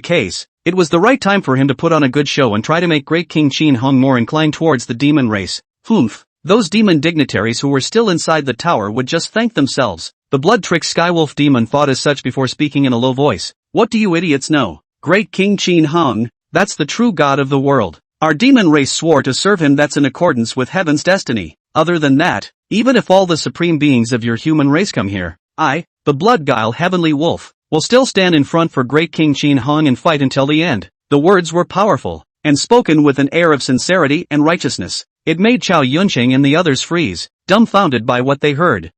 case, it was the right time for him to put on a good show and try to make Great King Qin Hong more inclined towards the demon race. Those demon dignitaries who were still inside the tower would just thank themselves. The blood-tricked Skywolf demon thought as such before speaking in a low voice. What do you idiots know? Great King Qin Hong, that's the true god of the world. Our demon race swore to serve him. That's in accordance with heaven's destiny. Other than that, even if all the supreme beings of your human race come here, I, the blood guile Heavenly Wolf, will still stand in front for Great King Qin Hong and fight until the end. The words were powerful, and spoken with an air of sincerity and righteousness. It made Chao Yunqing and the others freeze, dumbfounded by what they heard.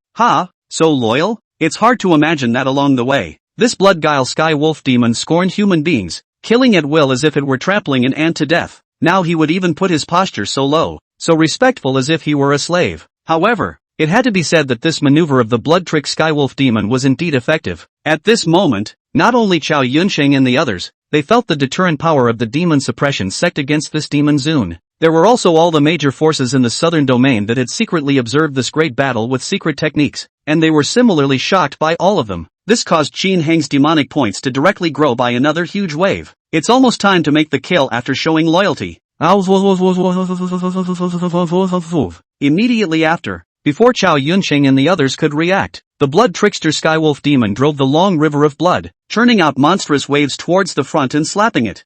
So loyal? It's hard to imagine that along the way. This blood guile Sky Wolf demon scorned human beings, killing at will as if it were trampling an ant to death. Now he would even put his posture so low, so respectful as if he were a slave. However, it had to be said that this maneuver of the blood-trick Skywolf demon was indeed effective. At this moment, not only Chao Yunsheng and the others, they felt the deterrent power of the demon suppression sect against this demon Zun. There were also all the major forces in the southern domain that had secretly observed this great battle with secret techniques, and they were similarly shocked by all of them. This caused Qin Heng's demonic points to directly grow by another huge wave. It's almost time to make the kill after showing loyalty. Immediately after, before Chao Yunsheng and the others could react, the blood trickster Skywolf demon drove the long river of blood, churning out monstrous waves towards the front and slapping it.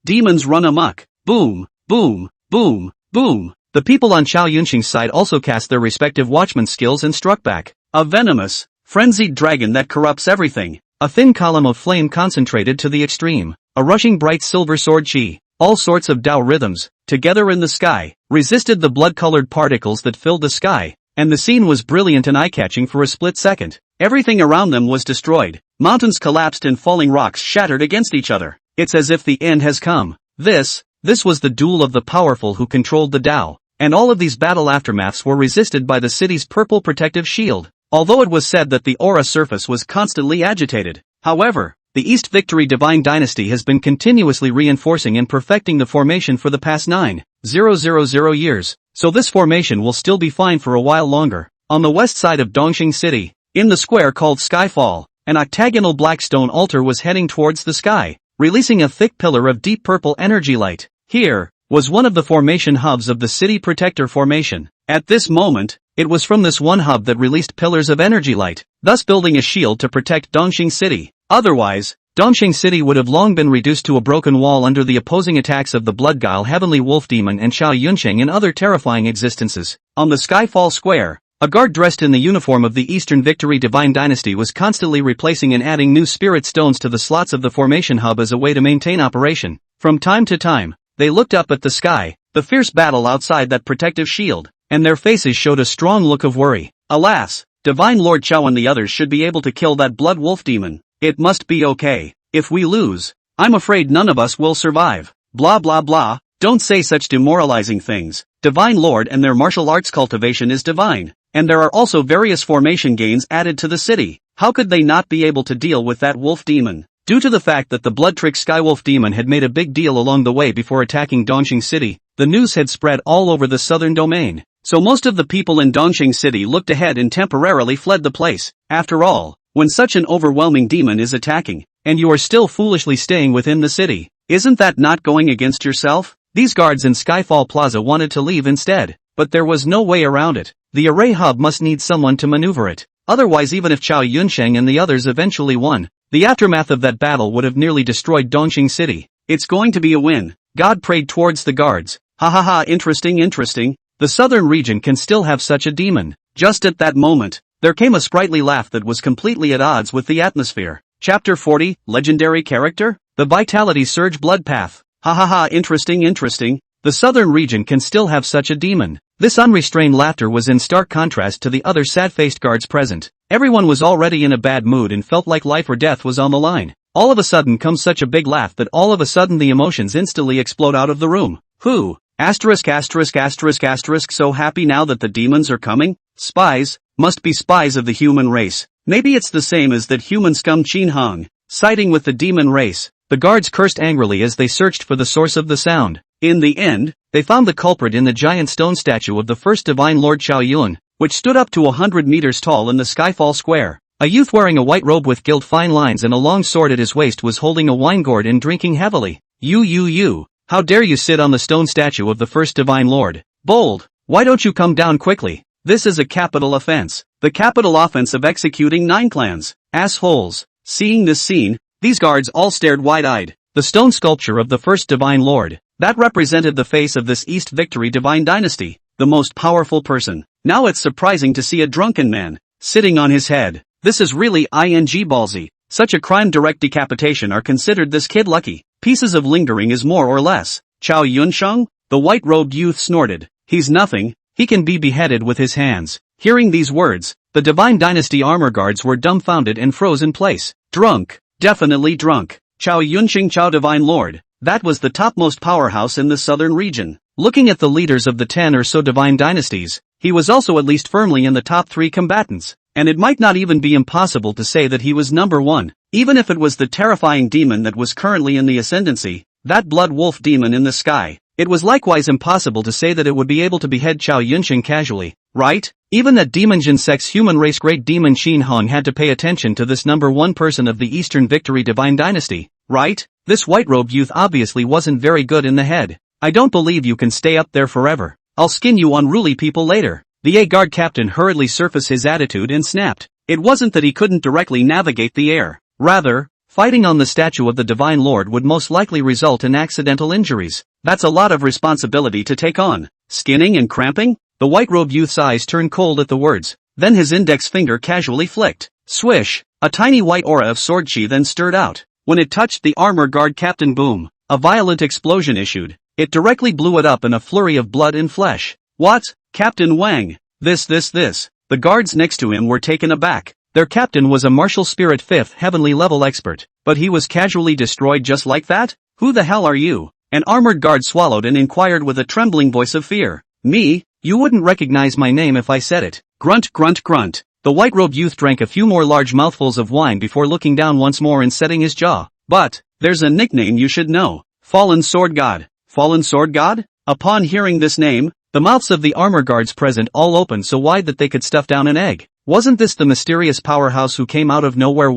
Demons run amok. Boom, boom, boom, boom. The people on Chao Yunsheng's side also cast their respective watchman skills and struck back. A venomous, frenzied dragon that corrupts everything. A thin column of flame concentrated to the extreme. A rushing bright silver sword chi. All sorts of Tao rhythms, together in the sky, resisted the blood-colored particles that filled the sky, and the scene was brilliant and eye-catching for a split second. Everything around them was destroyed. Mountains collapsed and falling rocks shattered against each other. It's as if the end has come. This was the duel of the powerful who controlled the Tao, and all of these battle aftermaths were resisted by the city's purple protective shield, although it was said that the aura surface was constantly agitated. However, the East Victory Divine Dynasty has been continuously reinforcing and perfecting the formation for the past 9,000 years, so this formation will still be fine for a while longer. On the west side of Dongxing City, in the square called Skyfall, an octagonal black stone altar was heading towards the sky, releasing a thick pillar of deep purple energy light. Here was one of the formation hubs of the City Protector Formation. At this moment, it was from this one hub that released pillars of energy light, thus building a shield to protect Dongxing City. Otherwise, Dongxing City would have long been reduced to a broken wall under the opposing attacks of the Bloodguile Heavenly Wolf Demon and Chao Yunsheng and other terrifying existences. On the Skyfall Square, a guard dressed in the uniform of the Eastern Victory Divine Dynasty was constantly replacing and adding new spirit stones to the slots of the formation hub as a way to maintain operation. From time to time, they looked up at the sky, the fierce battle outside that protective shield, and their faces showed a strong look of worry. Alas, Divine Lord Chao and the others should be able to kill that blood wolf demon. It must be okay. If we lose, I'm afraid none of us will survive. Blah blah blah, don't say such demoralizing things. Divine Lord and their martial arts cultivation is divine, and there are also various formation gains added to the city. How could they not be able to deal with that wolf demon? Due to the fact that the blood-trick Skywolf demon had made a big deal along the way before attacking Dongxing City, the news had spread all over the southern domain. So most of the people in Dongxing City looked ahead and temporarily fled the place. After all, when such an overwhelming demon is attacking, and you are still foolishly staying within the city, isn't that not going against yourself? These guards in Skyfall Plaza wanted to leave instead, but there was no way around it. The array hub must need someone to maneuver it. Otherwise, even if Chao Yunsheng and the others eventually won, the aftermath of that battle would have nearly destroyed Dongxing City. It's going to be a win. God prayed towards the guards. Ha ha ha, interesting. The southern region can still have such a demon. Just at that moment, there came a sprightly laugh that was completely at odds with the atmosphere. Chapter 40, Legendary Character? The Vitality Surge Blood Path. Ha ha ha, interesting. The southern region can still have such a demon. This unrestrained laughter was in stark contrast to the other sad-faced guards present. Everyone was already in a bad mood and felt like life or death was on the line. All of a sudden comes such a big laugh that all of a sudden the emotions instantly explode out of the room. Who? Asterisk, so happy now that the demons are coming? Spies? Must be spies of the human race. Maybe it's the same as that human scum Qin Heng, siding with the demon race. The guards cursed angrily as they searched for the source of the sound. In the end, they found the culprit in the giant stone statue of the first Divine Lord Chao Yun, which stood up to 100 meters tall in the Skyfall Square. A youth wearing a white robe with gilt fine lines and a long sword at his waist was holding a wine gourd and drinking heavily. You, how dare you sit on the stone statue of the first Divine Lord? Bold, why don't you come down quickly? This is a capital offense. The capital offense of executing 9 clans. Assholes. Seeing this scene, these guards all stared wide-eyed. The stone sculpture of the first Divine Lord, that represented the face of this East Victory Divine Dynasty, the most powerful person. Now it's surprising to see a drunken man sitting on his head. This is really ballsy. Such a crime. Direct decapitation are considered this kid lucky. Pieces of lingering is more or less. Chao Yunsheng? The white-robed youth snorted. He's nothing. He can be beheaded with his hands. Hearing these words, the Divine Dynasty armor guards were dumbfounded and froze in place. Drunk. Definitely drunk. Chao Yunqing Chao Divine Lord. That was the topmost powerhouse in the southern region. Looking at the leaders of the 10 or so divine dynasties, he was also at least firmly in the top 3 combatants, and it might not even be impossible to say that he was number 1, even if it was the terrifying demon that was currently in the ascendancy, that blood wolf demon in the sky. It was likewise impossible to say that it would be able to behead Chao Yunqing casually, right? Even that Demonjin sect's human race great demon Xin Hong had to pay attention to this number 1 person of the Eastern Victory divine dynasty, right? This white-robed youth obviously wasn't very good in the head. I don't believe you can stay up there forever. I'll skin you unruly people later. The A-guard captain hurriedly surfaced his attitude and snapped. It wasn't that he couldn't directly navigate the air. Rather, fighting on the statue of the Divine Lord would most likely result in accidental injuries. That's a lot of responsibility to take on. Skinning and cramping? The white-robed youth's eyes turned cold at the words. Then his index finger casually flicked. Swish! A tiny white aura of sword chi then stirred out. When it touched the armor guard captain, boom! A violent explosion issued. It directly blew it up in a flurry of blood and flesh. What? Captain Wang? This. The guards next to him were taken aback. Their captain was a martial spirit 5th heavenly level expert, but he was casually destroyed just like that? Who the hell are you? An armored guard swallowed and inquired with a trembling voice of fear. Me? You wouldn't recognize my name if I said it. Grunt, grunt, grunt. The white-robed youth drank a few more large mouthfuls of wine before looking down once more and setting his jaw. But, there's a nickname you should know. Fallen Sword God. Fallen Sword God? Upon hearing this name, the mouths of the armor guards present all opened so wide that they could stuff down an egg. Wasn't this the mysterious powerhouse who came out of nowhere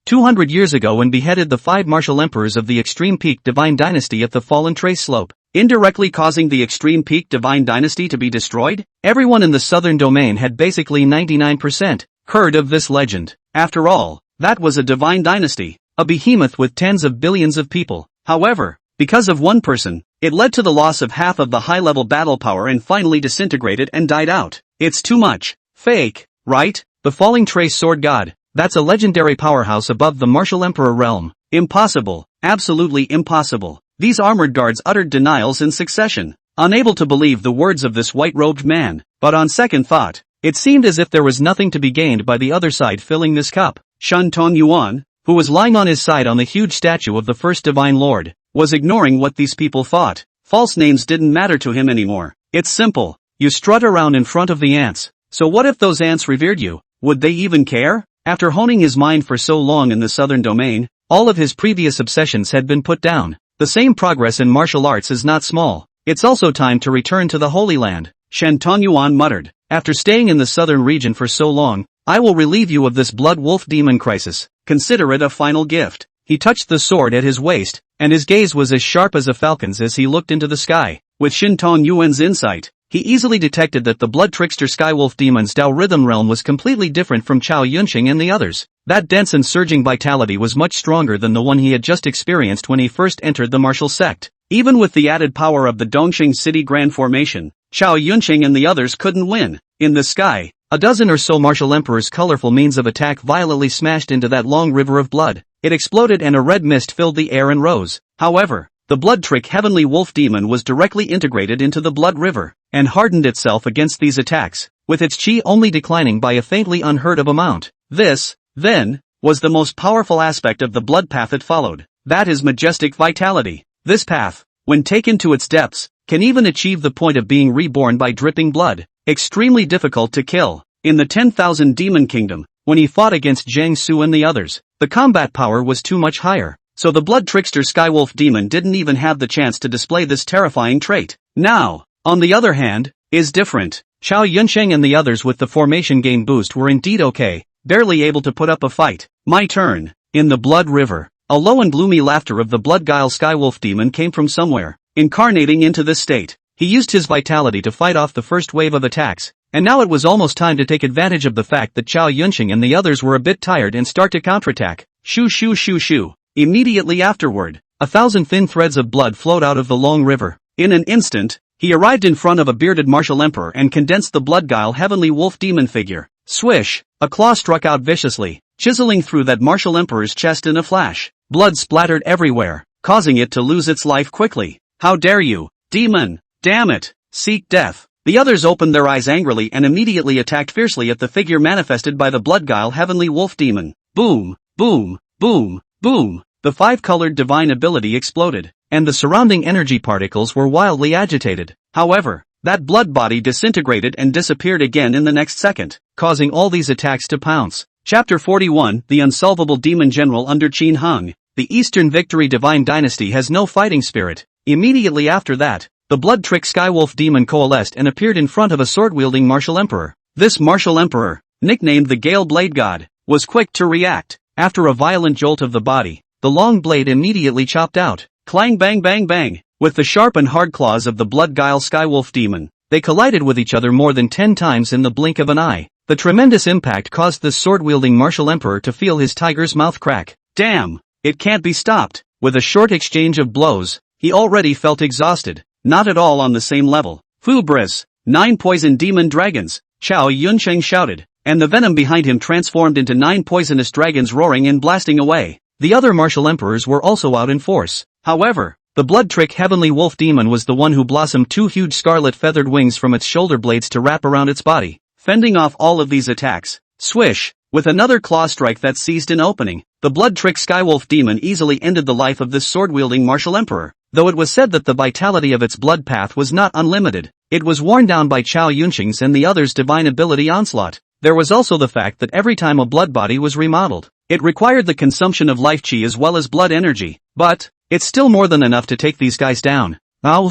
200 years ago and beheaded the 5 martial emperors of the Extreme Peak Divine Dynasty at the Fallen Trace Slope, indirectly causing the Extreme Peak Divine Dynasty to be destroyed? Everyone in the southern domain had basically 99% heard of this legend. After all, that was a divine dynasty, a behemoth with tens of billions of people. However, because of one person, it led to the loss of half of the high-level battle power and finally disintegrated and died out. It's too much. Fake, right? The Falling Trace Sword God. That's a legendary powerhouse above the Martial Emperor realm. Impossible. Absolutely impossible. These armored guards uttered denials in succession, unable to believe the words of this white-robed man. But on second thought, it seemed as if there was nothing to be gained by the other side filling this cup. Shen Tong Yuan, who was lying on his side on the huge statue of the first Divine Lord, was ignoring what these people thought. False names didn't matter to him anymore. It's simple. You strut around in front of the ants. So what if those ants revered you? Would they even care? After honing his mind for so long in the southern domain, all of his previous obsessions had been put down. The same progress in martial arts is not small. It's also time to return to the Holy Land. Shen Tongyuan muttered. After staying in the southern region for so long, I will relieve you of this blood wolf demon crisis. Consider it a final gift. He touched the sword at his waist, and his gaze was as sharp as a falcon's as he looked into the sky. With Shin Tong Yuan's insight, he easily detected that the blood trickster skywolf demon's Tao rhythm realm was completely different from Chao Yunqing and the others. That dense and surging vitality was much stronger than the one he had just experienced when he first entered the martial sect. Even with the added power of the Dongxing City Grand Formation, Chao Yunqing and the others couldn't win. In the sky, a dozen or so martial emperors' colorful means of attack violently smashed into that long river of blood. It exploded and a red mist filled the air and rose. However, the blood trick heavenly wolf demon was directly integrated into the blood river, and hardened itself against these attacks, with its chi only declining by a faintly unheard of amount. This, then, was the most powerful aspect of the blood path it followed. That is majestic vitality. This path, when taken to its depths, can even achieve the point of being reborn by dripping blood. Extremely difficult to kill. In the 10,000 Demon Kingdom, when he fought against Zhang Su and the others, the combat power was too much higher. So the blood trickster Skywolf demon didn't even have the chance to display this terrifying trait. Now, on the other hand, is different. Chao Yunsheng and the others with the formation game boost were indeed okay, barely able to put up a fight. My turn. In the blood river, a low and gloomy laughter of the blood guile Skywolf demon came from somewhere, incarnating into this state. He used his vitality to fight off the first wave of attacks, and now it was almost time to take advantage of the fact that Chao Yunsheng and the others were a bit tired and start to counterattack. Shoo shoo shoo shoo. Immediately afterward, 1,000 thin threads of blood flowed out of the long river. In an instant, he arrived in front of a bearded martial emperor and condensed the blood guile heavenly wolf demon figure. Swish! A claw struck out viciously, chiseling through that martial emperor's chest in a flash. Blood splattered everywhere, causing it to lose its life quickly. How dare you, demon! Damn it! Seek death! The others opened their eyes angrily and immediately attacked fiercely at the figure manifested by the blood guile heavenly wolf demon. Boom! Boom! Boom! Boom! The five-colored divine ability exploded, and the surrounding energy particles were wildly agitated. However, that blood body disintegrated and disappeared again in the next second, causing all these attacks to pounce. Chapter 41, The Unsolvable Demon General under Qin Hung. The Eastern Victory Divine Dynasty has no fighting spirit. Immediately after that, the blood trick Skywolf demon coalesced and appeared in front of a sword-wielding martial emperor. This martial emperor, nicknamed the Gale Blade God, was quick to react. After a violent jolt of the body, the long blade immediately chopped out. Clang bang bang bang! With the sharp and hard claws of the blood guile Skywolf demon, they collided with each other more than 10 times in the blink of an eye. The tremendous impact caused this sword-wielding martial emperor to feel his tiger's mouth crack. Damn! It can't be stopped. With a short exchange of blows, he already felt exhausted. Not at all on the same level. Fubris! 9 poison demon dragons! Chao Yunsheng shouted, and the venom behind him transformed into 9 poisonous dragons roaring and blasting away. The other martial emperors were also out in force. However, the blood trick Heavenly Wolf Demon was the one who blossomed 2 huge scarlet feathered wings from its shoulder blades to wrap around its body, fending off all of these attacks. Swish! With another claw strike that seized an opening, the blood trick Skywolf Demon easily ended the life of this sword-wielding martial emperor. Though it was said that the vitality of its blood path was not unlimited, it was worn down by Chao Yunsheng's and the others' divine ability onslaught. There was also the fact that every time a blood body was remodeled, it required the consumption of life chi as well as blood energy, but it's still more than enough to take these guys down. Due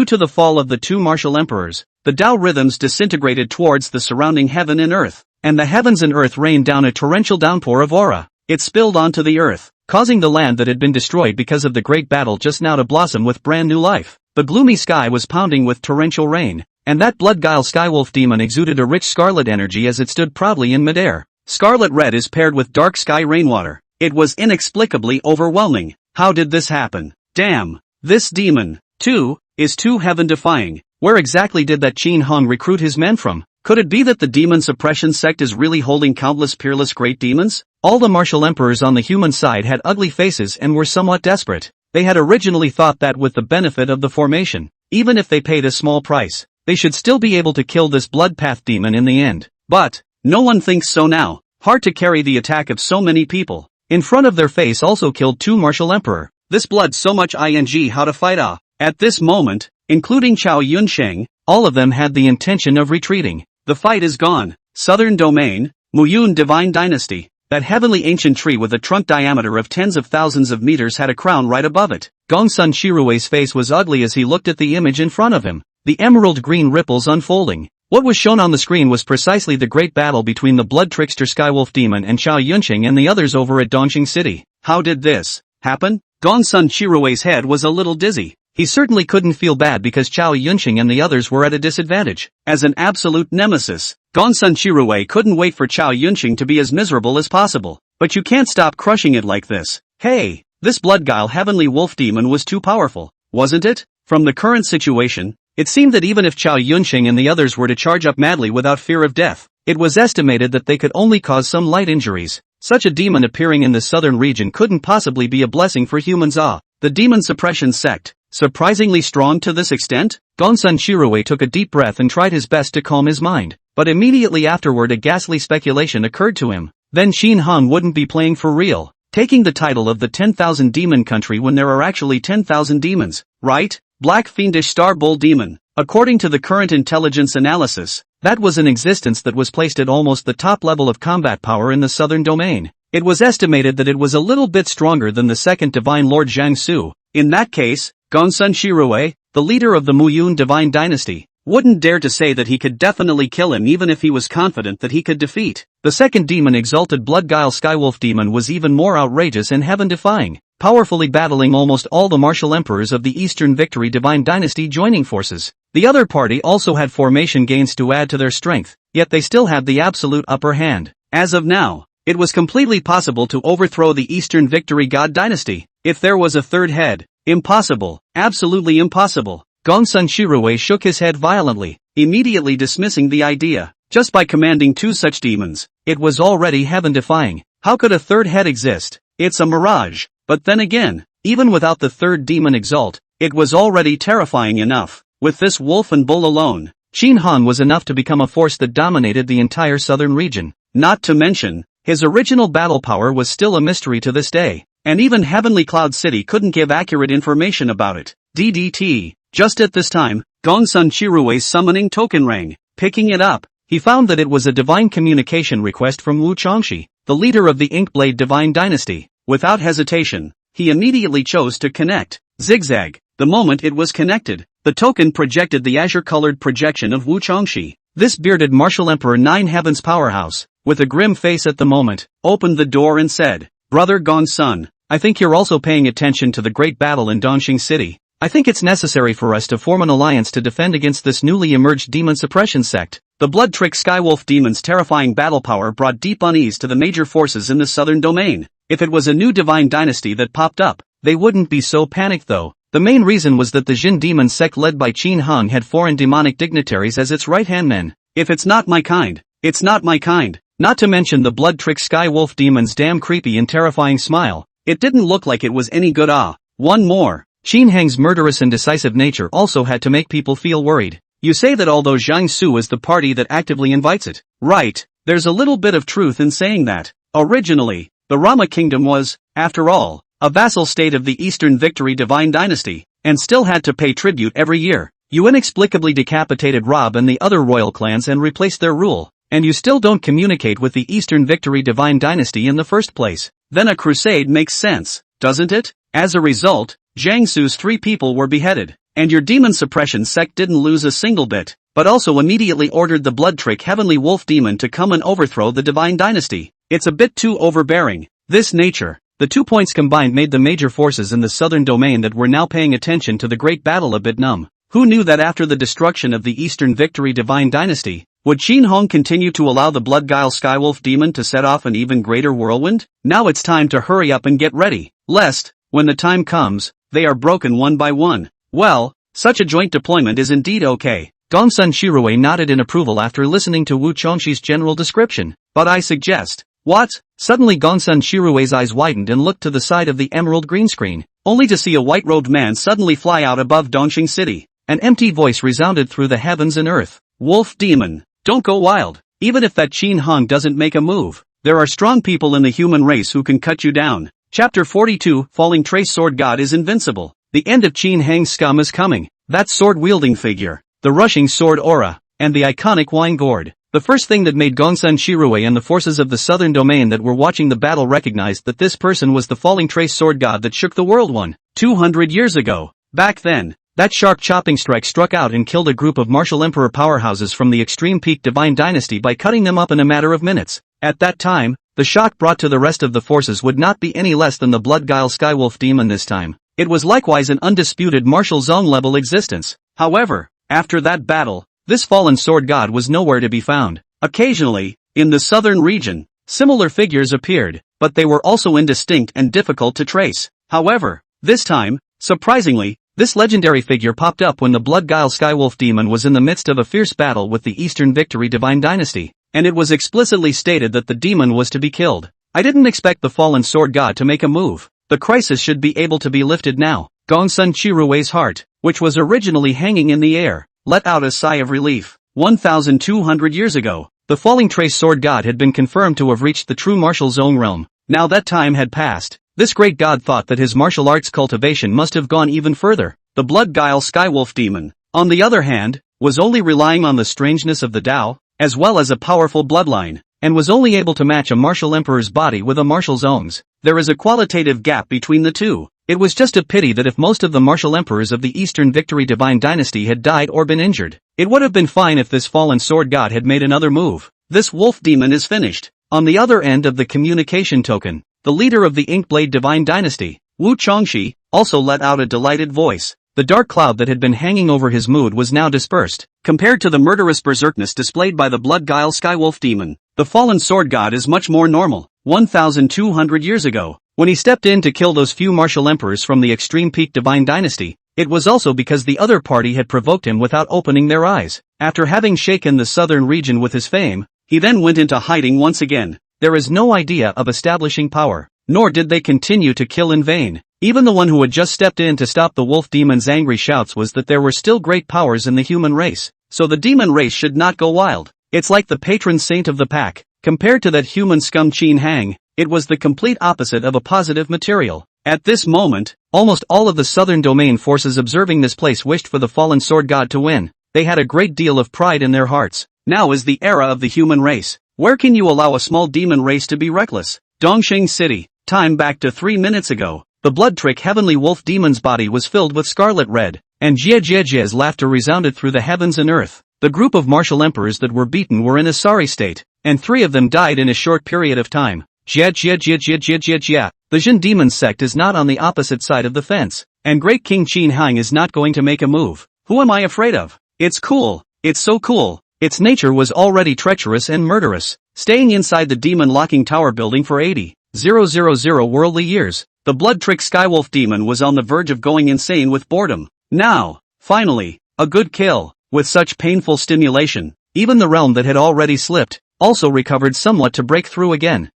to the fall of the 2 martial emperors, the Tao rhythms disintegrated towards the surrounding heaven and earth, and the heavens and earth rained down a torrential downpour of aura. It spilled onto the earth, causing the land that had been destroyed because of the great battle just now to blossom with brand new life. The gloomy sky was pounding with torrential rain, and that blood guile Skywolf demon exuded a rich scarlet energy as it stood proudly in midair. Scarlet red is paired with dark sky rainwater. It was inexplicably overwhelming. How did this happen? Damn! This demon, too, is too heaven-defying. Where exactly did that Qin Hung recruit his men from? Could it be that the demon suppression sect is really holding countless peerless great demons? All the martial emperors on the human side had ugly faces and were somewhat desperate. They had originally thought that with the benefit of the formation, even if they paid a small price, they should still be able to kill this blood path demon in the end. But no one thinks so now. Hard to carry the attack of so many people. In front of their face also killed 2 martial emperor. This blood so much ing how to fight At this moment, including Chao Yunsheng, all of them had the intention of retreating. The fight is gone. Southern Domain, Muyun Divine Dynasty. That heavenly ancient tree with a trunk diameter of tens of thousands of meters had a crown right above it. Gongsun Shirui's face was ugly as he looked at the image in front of him. The emerald green ripples unfolding. What was shown on the screen was precisely the great battle between the blood trickster Skywolf Demon and Chao Yunsheng and the others over at Dongqing City. How did this happen? Gongsun Shirui's head was a little dizzy. He certainly couldn't feel bad because Chao Yunsheng and the others were at a disadvantage. As an absolute nemesis, Gongsun Shirui couldn't wait for Chao Yunsheng to be as miserable as possible. But you can't stop crushing it like this. Hey, this blood guile Heavenly Wolf Demon was too powerful, wasn't it? From the current situation, it seemed that even if Chao Yunsheng and the others were to charge up madly without fear of death, it was estimated that they could only cause some light injuries. Such a demon appearing in the southern region couldn't possibly be a blessing for humans. The demon suppression sect, surprisingly strong to this extent? Gongsun Shirui took a deep breath and tried his best to calm his mind, but immediately afterward a ghastly speculation occurred to him. Then Qin Hung wouldn't be playing for real, taking the title of the 10,000 demon country when there are actually 10,000 demons, right? Black fiendish star bull demon. According to the current intelligence analysis, that was an existence that was placed at almost the top level of combat power in the southern domain. It was estimated that it was a little bit stronger than the second divine lord Zhang Su. In that case, Gongsun Shirui, the leader of the Muyun divine dynasty, wouldn't dare to say that he could definitely kill him even if he was confident that he could defeat. The second demon exalted blood guile Skywolf demon was even more outrageous and heaven-defying, powerfully battling almost all the martial emperors of the Eastern Victory divine dynasty joining forces. The other party also had formation gains to add to their strength, yet they still had the absolute upper hand. As of now, it was completely possible to overthrow the Eastern Victory God dynasty. If there was a third head, impossible, absolutely impossible. Gongsun Shirui shook his head violently, immediately dismissing the idea. Just by commanding 2 such demons, it was already heaven-defying. How could a third head exist? It's a mirage. But then again, even without the third demon exalt, it was already terrifying enough. With this wolf and bull alone, Qin Hung was enough to become a force that dominated the entire southern region. Not to mention, His original battle power was still a mystery to this day, and even Heavenly Cloud City couldn't give accurate information about it. DDT. Just at this time, Gongsun Chirue's summoning token rang. Picking it up, he found that it was a divine communication request from Wu Chongxi, the leader of the Inkblade Divine Dynasty. Without hesitation, he immediately chose to connect. Zigzag. The moment it was connected, the token projected the azure-colored projection of Wu Chongxi. This bearded martial emperor Nine Heavens powerhouse, with a grim face at the moment, opened the door and said, "Brother Gongsun, I think you're also paying attention to the great battle in Dongxing City. I think it's necessary for us to form an alliance to defend against this newly emerged demon suppression sect." The blood-trick Skywolf demon's terrifying battle power brought deep unease to the major forces in the southern domain. If it was a new divine dynasty that popped up, they wouldn't be so panicked though. The main reason was that the Jin demon sect led by Qin Hung had foreign demonic dignitaries as its right-hand men. If it's not my kind, it's not my kind. Not to mention the blood-trick Skywolf demon's damn creepy and terrifying smile. It didn't look like it was any good. One more. Qin Hang's murderous and decisive nature also had to make people feel worried. You say that although Jiangsu is the party that actively invites it. Right, there's a little bit of truth in saying that. Originally, the Rama kingdom was, after all, a vassal state of the Eastern Victory Divine Dynasty, and still had to pay tribute every year. You inexplicably decapitated Rob and the other royal clans and replaced their rule, and you still don't communicate with the Eastern Victory Divine Dynasty in the first place. Then a crusade makes sense, doesn't it? As a result, Jiangsu's 3 people were beheaded, and your demon suppression sect didn't lose a single bit, but also immediately ordered the blood-trick Heavenly Wolf demon to come and overthrow the Divine Dynasty. It's a bit too overbearing. This nature, the 2 points combined made the major forces in the southern domain that were now paying attention to the great battle a bit numb. Who knew that after the destruction of the Eastern Victory Divine Dynasty, would Qin Hong continue to allow the Bloodguile Skywolf demon to set off an even greater whirlwind? Now it's time to hurry up and get ready, lest, when the time comes, they are broken one by one. Well, such a joint deployment is indeed okay. Gongsun Shirue nodded in approval after listening to Wu Chongxi's general description. But I suggest. What? Suddenly Gongsun Shirue's eyes widened and looked to the side of the emerald green screen, only to see a white-robed man suddenly fly out above Dongxing City. An empty voice resounded through the heavens and earth. Wolf demon, don't go wild. Even if that Qin Hung doesn't make a move, there are strong people in the human race who can cut you down. Chapter 42, Falling Trace Sword God is invincible. The end of Qin Hang's scum is coming. That sword-wielding figure, the rushing sword aura, and the iconic wine gourd. The first thing that made Gongsun Shirue and the forces of the southern domain that were watching the battle recognized that this person was the falling trace sword god that shook the world 200 years ago. Back then, that sharp chopping strike struck out and killed a group of martial emperor powerhouses from the extreme peak divine dynasty by cutting them up in a matter of minutes. At that time, the shock brought to the rest of the forces would not be any less than the Bloodguile Skywolf demon this time. It was likewise an undisputed martial zone level existence. However, after that battle, this fallen sword god was nowhere to be found. Occasionally, in the southern region, similar figures appeared, but they were also indistinct and difficult to trace. However, this time, surprisingly, this legendary figure popped up when the Bloodguile Skywolf demon was in the midst of a fierce battle with the Eastern Victory Divine Dynasty, and it was explicitly stated that the demon was to be killed. I didn't expect the fallen sword god to make a move. The crisis should be able to be lifted now. Gongsun Chirue's heart, which was originally hanging in the air, let out a sigh of relief. 1,200 years ago, the falling trace sword god had been confirmed to have reached the true martial zone realm. Now that time had passed, this great god thought that his martial arts cultivation must have gone even further. The Bloodguile Skywolf demon, on the other hand, was only relying on the strangeness of the Tao, as well as a powerful bloodline, and was only able to match a martial emperor's body with a martial zone's. There is a qualitative gap between the two. It was just a pity that if most of the martial emperors of the Eastern Victory Divine Dynasty had died or been injured, it would have been fine if this fallen sword god had made another move. This wolf demon is finished. On the other end of the communication token, the leader of the Inkblade Divine Dynasty, Wu Chongxi, also let out a delighted voice. The dark cloud that had been hanging over his mood was now dispersed. Compared to the murderous berserkness displayed by the Bloodguile Skywolf demon, the fallen sword god is much more normal. 1,200 years ago, when he stepped in to kill those few martial emperors from the extreme peak divine dynasty, it was also because the other party had provoked him without opening their eyes. After having shaken the southern region with his fame, he then went into hiding once again. There is no idea of establishing power, nor did they continue to kill in vain. Even the one who had just stepped in to stop the wolf demon's angry shouts was that there were still great powers in the human race, so the demon race should not go wild. It's like the patron saint of the pack. Compared to that human scum Qin Hang, it was the complete opposite of a positive material. At this moment, almost all of the southern domain forces observing this place wished for the fallen sword god to win. They had a great deal of pride in their hearts. Now is the era of the human race. Where can you allow a small demon race to be reckless? Dongxing City. Time back to 3 minutes ago. The blood trick heavenly wolf demon's body was filled with scarlet red, and Jie's laughter resounded through the heavens and earth. The group of martial emperors that were beaten were in a sorry state, and 3 of them died in a short period of time. The Jin demon sect is not on the opposite side of the fence, and Great King Qin Hang is not going to make a move. Who am I afraid of? It's cool. It's so cool. Its nature was already treacherous and murderous, staying inside the demon-locking tower building for 80,000 worldly years. The blood trick Skywolf demon was on the verge of going insane with boredom. Now, finally, a good kill. With such painful stimulation, even the realm that had already slipped, also recovered somewhat to break through again.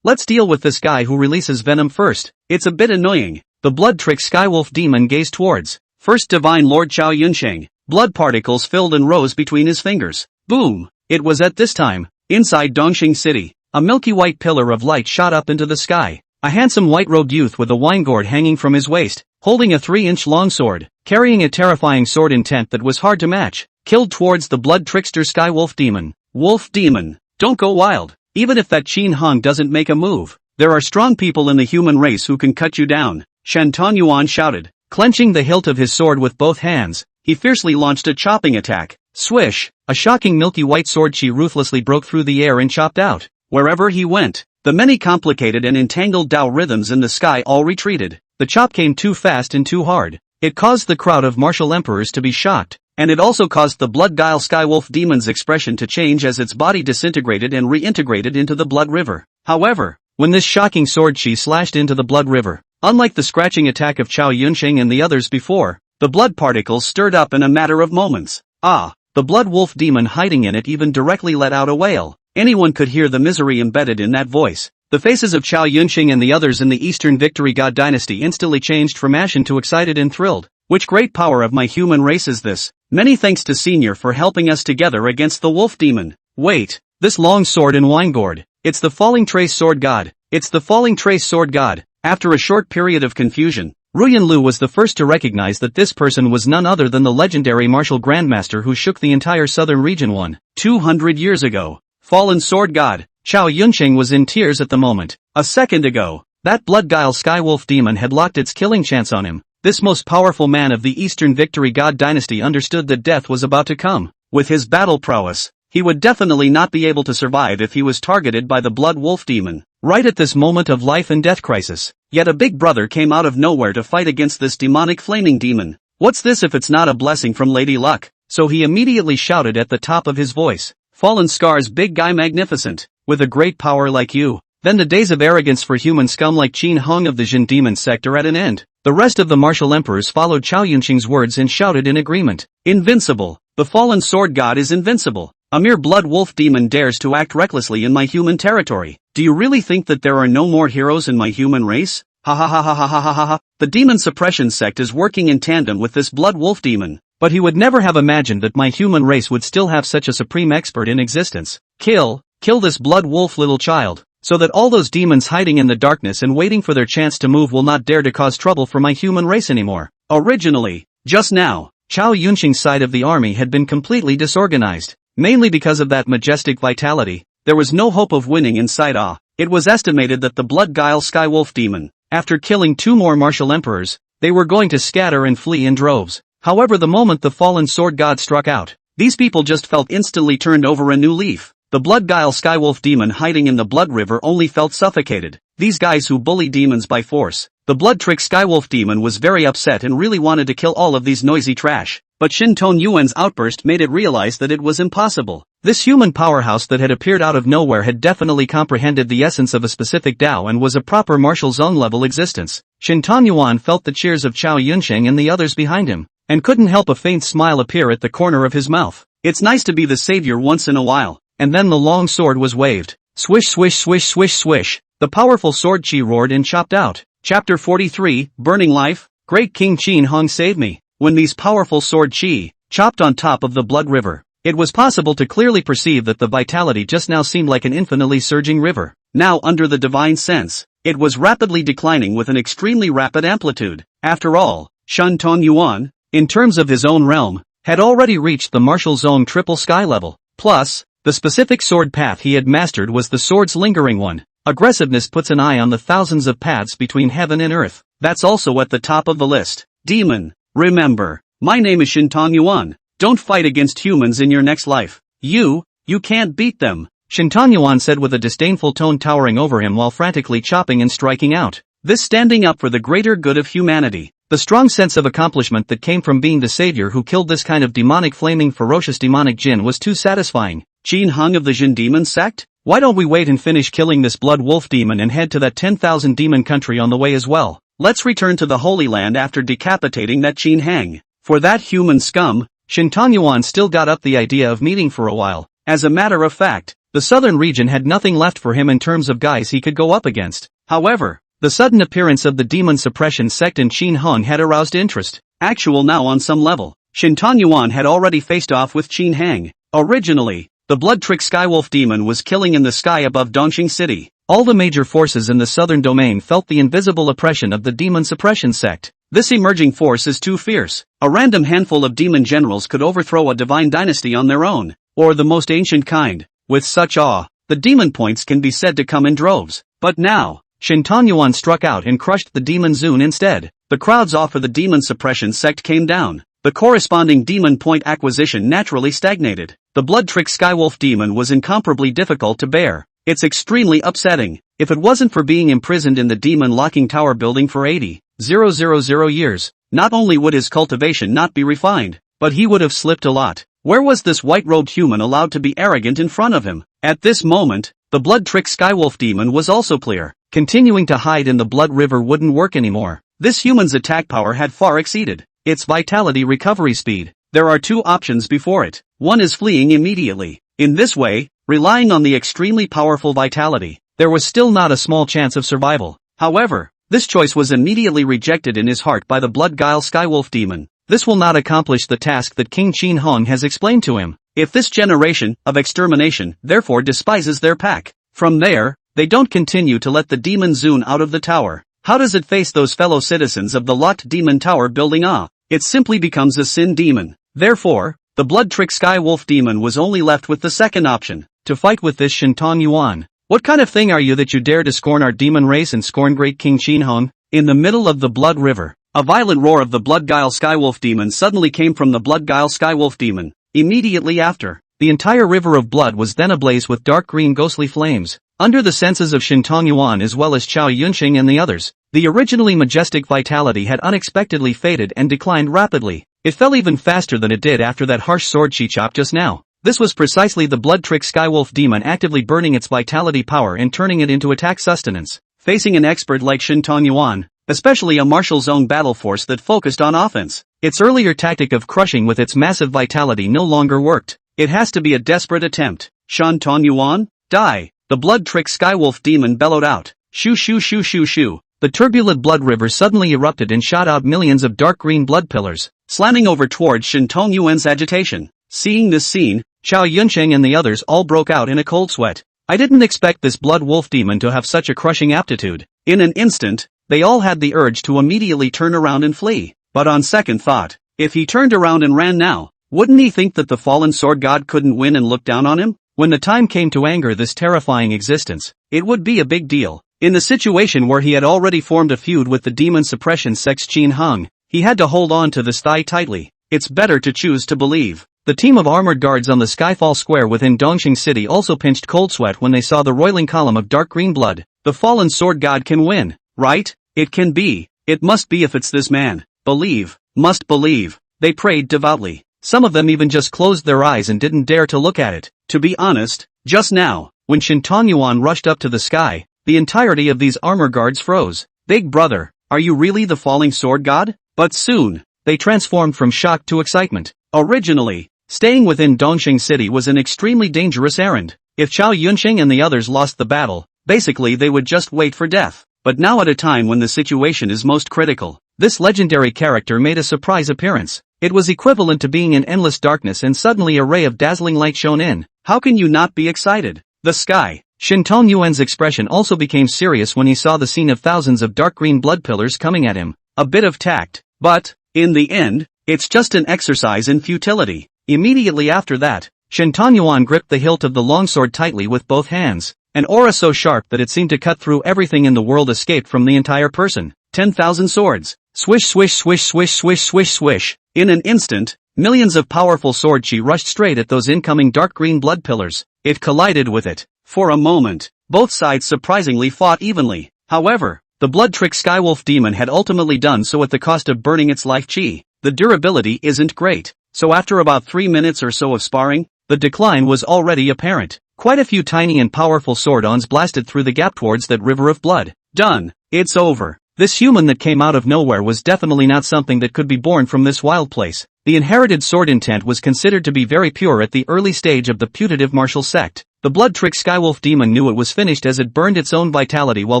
Let's deal with this guy who releases venom first. It's a bit annoying. The blood trick Skywolf demon gazed towards First Divine Lord Chao Yunsheng. Blood particles filled and rose between his fingers. Boom! It was at this time, inside Dongxing City, a milky white pillar of light shot up into the sky. A handsome white-robed youth with a wine gourd hanging from his waist, holding a 3-inch long sword, carrying a terrifying sword intent that was hard to match, killed towards the blood trickster Skywolf demon. Wolf demon, don't go wild. Even if that Qin Hang doesn't make a move, there are strong people in the human race who can cut you down. Shantan Yuan shouted, clenching the hilt of his sword with both hands. He fiercely launched a chopping attack. Swish! A shocking milky white sword chi ruthlessly broke through the air and chopped out. Wherever he went, the many complicated and entangled Tao rhythms in the sky all retreated. The chop came too fast and too hard. It caused the crowd of martial emperors to be shocked, and it also caused the blood guile Skywolf demon's expression to change as its body disintegrated and reintegrated into the blood river. However, when this shocking sword chi slashed into the blood river, unlike the scratching attack of Chao Yunsheng and the others before, the blood particles stirred up in a matter of moments. The blood wolf demon hiding in it even directly let out a wail. Anyone could hear the misery embedded in that voice. The faces of Chao Yunsheng and the others in the Eastern Victory God dynasty instantly changed from ashen to excited and thrilled. Which great power of my human race is this? Many thanks to Senior for helping us together against the wolf demon. Wait, this long sword and wine gourd. It's the falling trace sword god. It's the falling trace sword god. After a short period of confusion, Ruyan Lu was the first to recognize that this person was none other than the legendary martial grandmaster who shook the entire southern region 200 years ago. Fallen sword god. Chao Yunsheng was in tears at the moment. A second ago, that blood guile Skywolf demon had locked its killing chance on him. This most powerful man of the Eastern Victory God dynasty understood that death was about to come. With his battle prowess, he would definitely not be able to survive if he was targeted by the blood wolf demon. Right at this moment of life and death crisis, yet a big brother came out of nowhere to fight against this demonic flaming demon. What's this if it's not a blessing from Lady Luck? So he immediately shouted at the top of his voice, Fallen Scar's big guy magnificent, with a great power like you. Then the days of arrogance for human scum like Qin Hang of the Jin demon sect are at an end. The rest of the martial emperors followed Chao Yunsheng's words and shouted in agreement. Invincible. The fallen sword god is invincible. A mere blood wolf demon dares to act recklessly in my human territory. Do you really think that there are no more heroes in my human race? Ha ha ha ha ha ha ha ha ha. The demon suppression sect is working in tandem with this blood wolf demon. But he would never have imagined that my human race would still have such a supreme expert in existence. Kill this blood wolf little child, so that all those demons hiding in the darkness and waiting for their chance to move will not dare to cause trouble for my human race anymore. Originally, just now, Chao Yunsheng's side of the army had been completely disorganized. Mainly because of that majestic vitality, there was no hope of winning inside It was estimated that the blood guile Skywolf demon, after killing 2 more martial emperors, they were going to scatter and flee in droves. However, the moment the fallen sword god struck out, these people just felt instantly turned over a new leaf. The blood guile Skywolf demon hiding in the blood river only felt suffocated. These guys who bully demons by force. The blood trick Skywolf demon was very upset and really wanted to kill all of these noisy trash. But Shinton Yuan's outburst made it realize that it was impossible. This human powerhouse that had appeared out of nowhere had definitely comprehended the essence of a specific Tao and was a proper martial zone level existence. Shinton Yuan felt the cheers of Chao Yunsheng and the others behind him, and couldn't help a faint smile appear at the corner of his mouth. It's nice to be the savior once in a while. And then the long sword was waved. Swish swish swish swish swish. The powerful sword chi roared and chopped out. Chapter 43, Burning Life. Great King Qin Hang save me. When these powerful sword chi chopped on top of the blood river, It was possible to clearly perceive that the vitality just now seemed like an infinitely surging river. Now under the divine sense, it was rapidly declining with an extremely rapid amplitude. After all, Shen Tongyuan, in terms of his own realm, had already reached the martial zone triple sky level. Plus, the specific sword path he had mastered was the sword's lingering one. Aggressiveness puts an eye on the thousands of paths between heaven and earth. That's also at the top of the list. Demon, remember, my name is Shen Tongyuan. Don't fight against humans in your next life. You can't beat them. Shen Tongyuan said with a disdainful tone towering over him while frantically chopping and striking out. This standing up for the greater good of humanity. The strong sense of accomplishment that came from being the savior who killed this kind of demonic flaming ferocious demonic jinn was too satisfying. Qin Hung of the Jin Demon sect? Why don't we wait and finish killing this blood wolf demon and head to that 10,000 demon country on the way as well? Let's return to the Holy Land after decapitating that Qin Hang. For that human scum, Shen Tongyuan still got up the idea of meeting for a while. As a matter of fact, the southern region had nothing left for him in terms of guys he could go up against. However, the sudden appearance of the demon suppression sect in Qin Hung had aroused interest. Actual now on some level. Shen Tongyuan had already faced off with Qin Hang. Originally, the blood-trick skywolf demon was killing in the sky above Dongxing City. All the major forces in the southern domain felt the invisible oppression of the demon suppression sect. This emerging force is too fierce. A random handful of demon generals could overthrow a divine dynasty on their own, or the most ancient kind. With such awe, the demon points can be said to come in droves. But now, Shen Tongyuan struck out and crushed the demon Zun instead. The crowds off for the demon suppression sect came down. The corresponding demon point acquisition naturally stagnated. The blood-trick skywolf demon was incomparably difficult to bear. It's extremely upsetting. If it wasn't for being imprisoned in the demon locking tower building for 80,000 years, not only would his cultivation not be refined, but he would have slipped a lot. Where was this white-robed human allowed to be arrogant in front of him? At this moment, the blood-trick skywolf demon was also clear. Continuing to hide in the blood river wouldn't work anymore. This human's attack power had far exceeded its vitality recovery speed. There are two options before it. One is fleeing immediately. In this way, relying on the extremely powerful vitality, there was still not a small chance of survival. However, this choice was immediately rejected in his heart by the blood-guile skywolf demon. This will not accomplish the task that King Qin Hung has explained to him. If this generation of extermination therefore despises their pack, from there, they don't continue to let the demon Zun out of the tower. How does it face those fellow citizens of the locked demon tower building? It simply becomes a sin demon. Therefore, the blood-trick skywolf demon was only left with the second option, to fight with this Shen Tongyuan. What kind of thing are you that you dare to scorn our demon race and scorn great King Qin Hung? In the middle of the blood river, a violent roar of the blood-guile skywolf demon suddenly came from the blood-guile skywolf demon. Immediately after, the entire river of blood was then ablaze with dark green ghostly flames. Under the senses of Shen Tongyuan as well as Chao Yunxing and the others, the originally majestic vitality had unexpectedly faded and declined rapidly. It fell even faster than it did after that harsh sword she chopped just now. This was precisely the blood-trick skywolf demon actively burning its vitality power and turning it into attack sustenance. Facing an expert like Shen Tongyuan, especially a martial zone battle force that focused on offense, its earlier tactic of crushing with its massive vitality no longer worked. It has to be a desperate attempt. Shen Tongyuan, die! The blood-trick skywolf demon bellowed out. Shoo shoo shoo shoo shoo. The turbulent blood river suddenly erupted and shot out millions of dark green blood pillars, slamming over towards Shen Tongyuan's agitation. Seeing this scene, Chao Yunxing and the others all broke out in a cold sweat. I didn't expect this blood wolf demon to have such a crushing aptitude. In an instant, they all had the urge to immediately turn around and flee. But on second thought, if he turned around and ran now, wouldn't he think that the fallen sword god couldn't win and look down on him? When the time came to anger this terrifying existence, it would be a big deal. In the situation where he had already formed a feud with the demon suppression sects Qin Hung, he had to hold on to this thigh tightly. It's better to choose to believe. The team of armored guards on the Skyfall Square within Dongxing City also pinched cold sweat when they saw the roiling column of dark green blood. The fallen sword god can win, right? It can be. It must be if it's this man. Believe. Must believe. They prayed devoutly. Some of them even just closed their eyes and didn't dare to look at it. To be honest, just now, when Shen Tongyuan rushed up to the sky, the entirety of these armor guards froze. Big brother, are you really the falling sword god? But soon, they transformed from shock to excitement. Originally, staying within Dongxing City was an extremely dangerous errand. If Chao Yunxing and the others lost the battle, basically they would just wait for death. But now at a time when the situation is most critical, this legendary character made a surprise appearance. It was equivalent to being in endless darkness and suddenly a ray of dazzling light shone in. How can you not be excited? The sky. Shin Tong Yuan's expression also became serious when he saw the scene of thousands of dark green blood pillars coming at him. A bit of tact. But, in the end, it's just an exercise in futility. Immediately after that, Shin Tong Yuan gripped the hilt of the longsword tightly with both hands. An aura so sharp that it seemed to cut through everything in the world escaped from the entire person. 10,000 swords. Swish swish swish swish swish swish swish. In an instant, millions of powerful sword chi rushed straight at those incoming dark green blood pillars. It collided with it. For a moment, both sides surprisingly fought evenly. However, the blood-trick Skywolf demon had ultimately done so at the cost of burning its life chi. The durability isn't great, so after about 3 minutes or so of sparring, the decline was already apparent. Quite a few tiny and powerful sword-ons blasted through the gap towards that river of blood. Done. It's over. This human that came out of nowhere was definitely not something that could be born from this wild place. The inherited sword intent was considered to be very pure at the early stage of the putative martial sect. The blood-trick Skywolf demon knew it was finished as it burned its own vitality while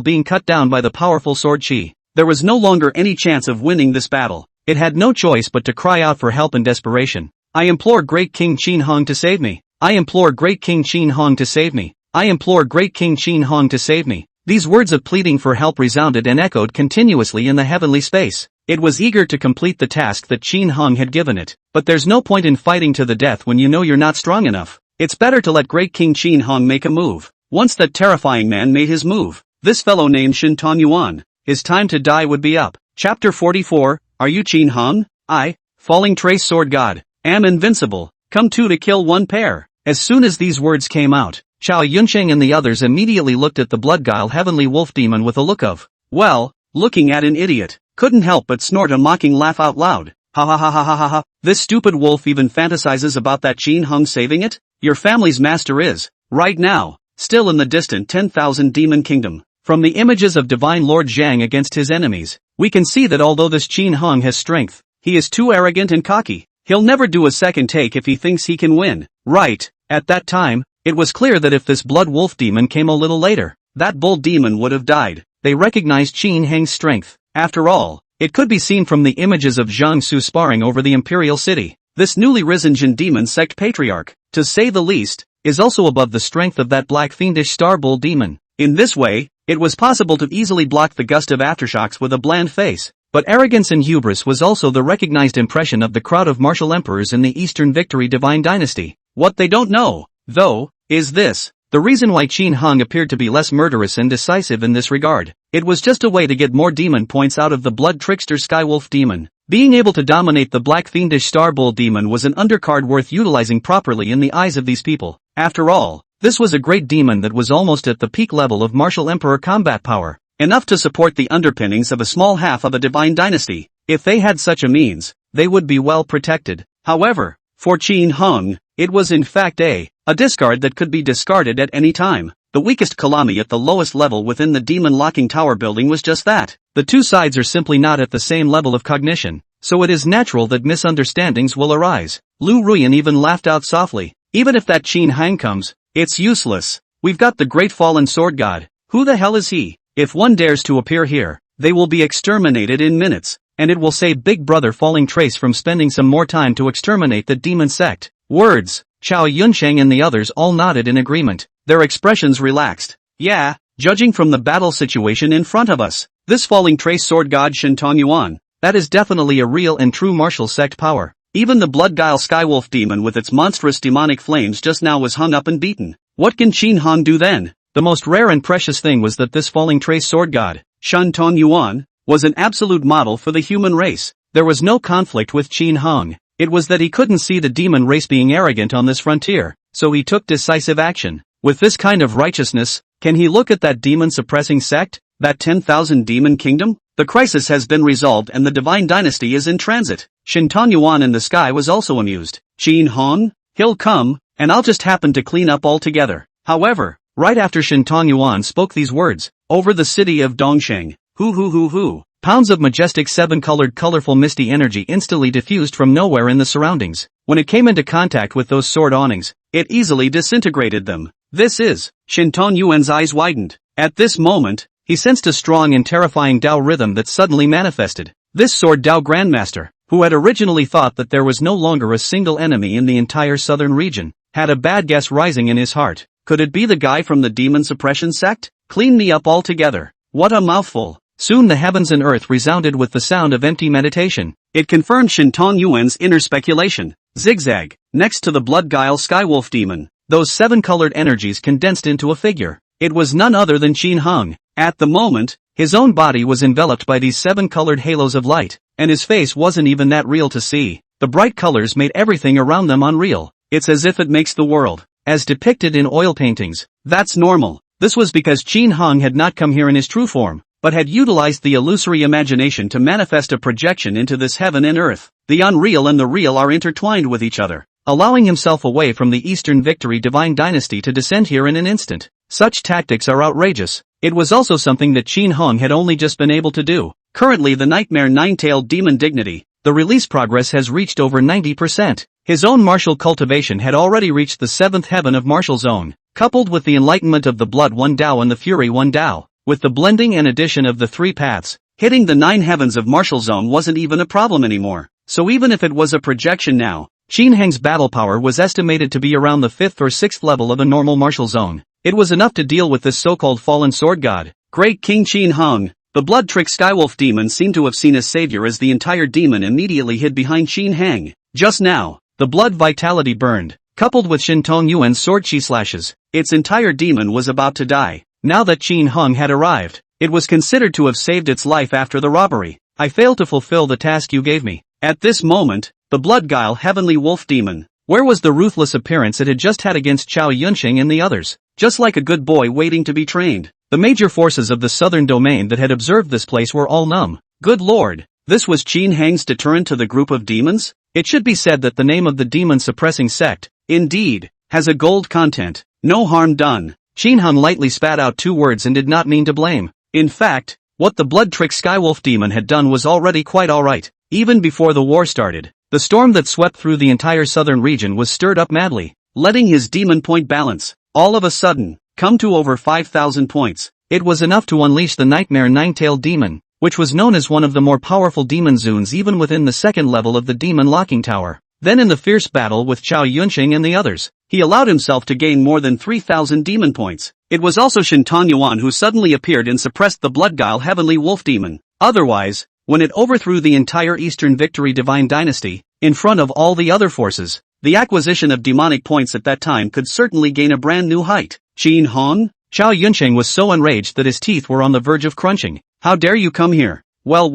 being cut down by the powerful sword chi. There was no longer any chance of winning this battle. It had no choice but to cry out for help in desperation. I implore Great King Qin Hong to save me. I implore Great King Qin Hong to save me. I implore Great King Qin Hong to save me. These words of pleading for help resounded and echoed continuously in the heavenly space. It was eager to complete the task that Qin Hong had given it. But there's no point in fighting to the death when you know you're not strong enough. It's better to let Great King Qin Hong make a move. Once that terrifying man made his move, this fellow named Shin Tong Yuan, his time to die would be up. Chapter 44, Are you Qin Hong? I, Falling Trace Sword God, am invincible, come two to kill one pair. As soon as these words came out, Chao Yunsheng and the others immediately looked at the blood-guile heavenly wolf demon with a look of, well, looking at an idiot, couldn't help but snort a mocking laugh out loud. Ha ha ha ha ha ha ha, this stupid wolf even fantasizes about that Qin Hong saving it? Your family's master is, right now, still in the distant 10,000 demon kingdom. From the images of Divine Lord Zhang against his enemies, we can see that although this Qin Hong has strength, he is too arrogant and cocky. He'll never do a second take if he thinks he can win. Right, at that time, it was clear that if this blood wolf demon came a little later, that bull demon would have died. They recognized Qin Hong's strength. After all, it could be seen from the images of Zhang Su sparring over the imperial city. This newly risen Jin demon sect patriarch, to say the least, is also above the strength of that black fiendish star bull demon. In this way, it was possible to easily block the gust of aftershocks with a bland face. But arrogance and hubris was also the recognized impression of the crowd of martial emperors in the Eastern Victory Divine Dynasty. What they don't know, though, is this. The reason why Qin Hong appeared to be less murderous and decisive in this regard. It was just a way to get more demon points out of the blood trickster Skywolf demon. Being able to dominate the black fiendish star bull demon was an undercard worth utilizing properly in the eyes of these people. After all, this was a great demon that was almost at the peak level of martial emperor combat power. Enough to support the underpinnings of a small half of a divine dynasty. If they had such a means, they would be well protected. However, for Qin Hong, it was in fact a discard that could be discarded at any time. The weakest Kalami at the lowest level within the demon locking tower building was just that. The two sides are simply not at the same level of cognition, so it is natural that misunderstandings will arise. Lu Ruyan even laughed out softly. Even if that Qin Hong comes, it's useless. We've got the great fallen sword god. Who the hell is he? If one dares to appear here, they will be exterminated in minutes, and it will save Big Brother Falling Trace from spending some more time to exterminate the demon sect. Words. Chao Yunsheng and the others all nodded in agreement. Their expressions relaxed. Yeah, judging from the battle situation in front of us, this Falling Trace sword god Shin Tong Yuan, that is definitely a real and true martial sect power. Even the blood-guile Skywolf demon with its monstrous demonic flames just now was hung up and beaten. What can Qin Hong do then? The most rare and precious thing was that this Falling Trace sword god, Shin Tong Yuan, was an absolute model for the human race. There was no conflict with Qin Hong. It was that he couldn't see the demon race being arrogant on this frontier, so he took decisive action. With this kind of righteousness, can he look at that demon-suppressing sect, that 10,000 demon kingdom? The crisis has been resolved and the divine dynasty is in transit. Shin Tong Yuan in the sky was also amused. Qin Hong? He'll come, and I'll just happen to clean up altogether. However, right after Shin Tong Yuan spoke these words, over the city of Dongsheng, hoo, pounds of majestic seven-colored colorful misty energy instantly diffused from nowhere in the surroundings. When it came into contact with those sword awnings, it easily disintegrated them. This is, Shin Tong Yuan's eyes widened. At this moment, he sensed a strong and terrifying Tao rhythm that suddenly manifested. This Sword Dao Grandmaster, who had originally thought that there was no longer a single enemy in the entire southern region, had a bad guess rising in his heart. Could it be the guy from the demon suppression sect? Clean me up altogether. What a mouthful. Soon the heavens and earth resounded with the sound of empty meditation. It confirmed Shintong Yuan's inner speculation. Zigzag. Next to the blood guile skywolf demon, those 7 colored energies condensed into a figure. It was none other than Qin Hung. At the moment, his own body was enveloped by these 7 colored halos of light, and his face wasn't even that real to see. The bright colors made everything around them unreal. It's as if it makes the world, as depicted in oil paintings. That's normal. This was because Qin Hung had not come here in his true form, but had utilized the illusory imagination to manifest a projection into this heaven and earth. The unreal and the real are intertwined with each other, allowing himself away from the Eastern Victory Divine Dynasty to descend here in an instant. Such tactics are outrageous. It was also something that Qin Hung had only just been able to do. Currently the Nightmare Nine-Tailed Demon Dignity, the release progress has reached over 90%. His own martial cultivation had already reached the 7th heaven of martial zone, coupled with the enlightenment of the Blood One Dao and the Fury One Dao, with the blending and addition of the 3 paths. Hitting the 9 heavens of martial zone wasn't even a problem anymore. So even if it was a projection now, Qin Heng's battle power was estimated to be around the 5th or 6th level of a normal martial zone. It was enough to deal with this so-called fallen sword god. Great King Qin Hung. The blood trick skywolf demon seemed to have seen a savior as the entire demon immediately hid behind Qin Heng. Just now, the blood vitality burned, coupled with Shintong Yuan's sword chi slashes. Its entire demon was about to die. Now that Qin Hung had arrived, it was considered to have saved its life after the robbery. I failed to fulfill the task you gave me. At this moment, the blood guile heavenly wolf demon. Where was the ruthless appearance it had just had against Chao Yunxing and the others? Just like a good boy waiting to be trained. The major forces of the southern domain that had observed this place were all numb. Good lord, this was Qin Heng's deterrent to the group of demons? It should be said that the name of the demon-suppressing sect, indeed, has a gold content. No harm done. Qin Hung lightly spat out 2 words and did not mean to blame. In fact, what the blood-trick skywolf demon had done was already quite alright. Even before the war started, the storm that swept through the entire southern region was stirred up madly, letting his demon point balance, all of a sudden, come to over 5,000 points. It was enough to unleash the Nightmare Nine-Tailed Demon, which was known as one of the more powerful demon zoons even within the 2nd level of the Demon Locking Tower. Then in the fierce battle with Chao Yunxing and the others, he allowed himself to gain more than 3,000 demon points. It was also Shintong Yuan who suddenly appeared and suppressed the blood guile heavenly wolf demon. Otherwise, when it overthrew the entire Eastern Victory Divine Dynasty, in front of all the other forces, the acquisition of demonic points at that time could certainly gain a brand new height. Qin Hong? Chao Yunxing was so enraged that his teeth were on the verge of crunching. How dare you come here? Well,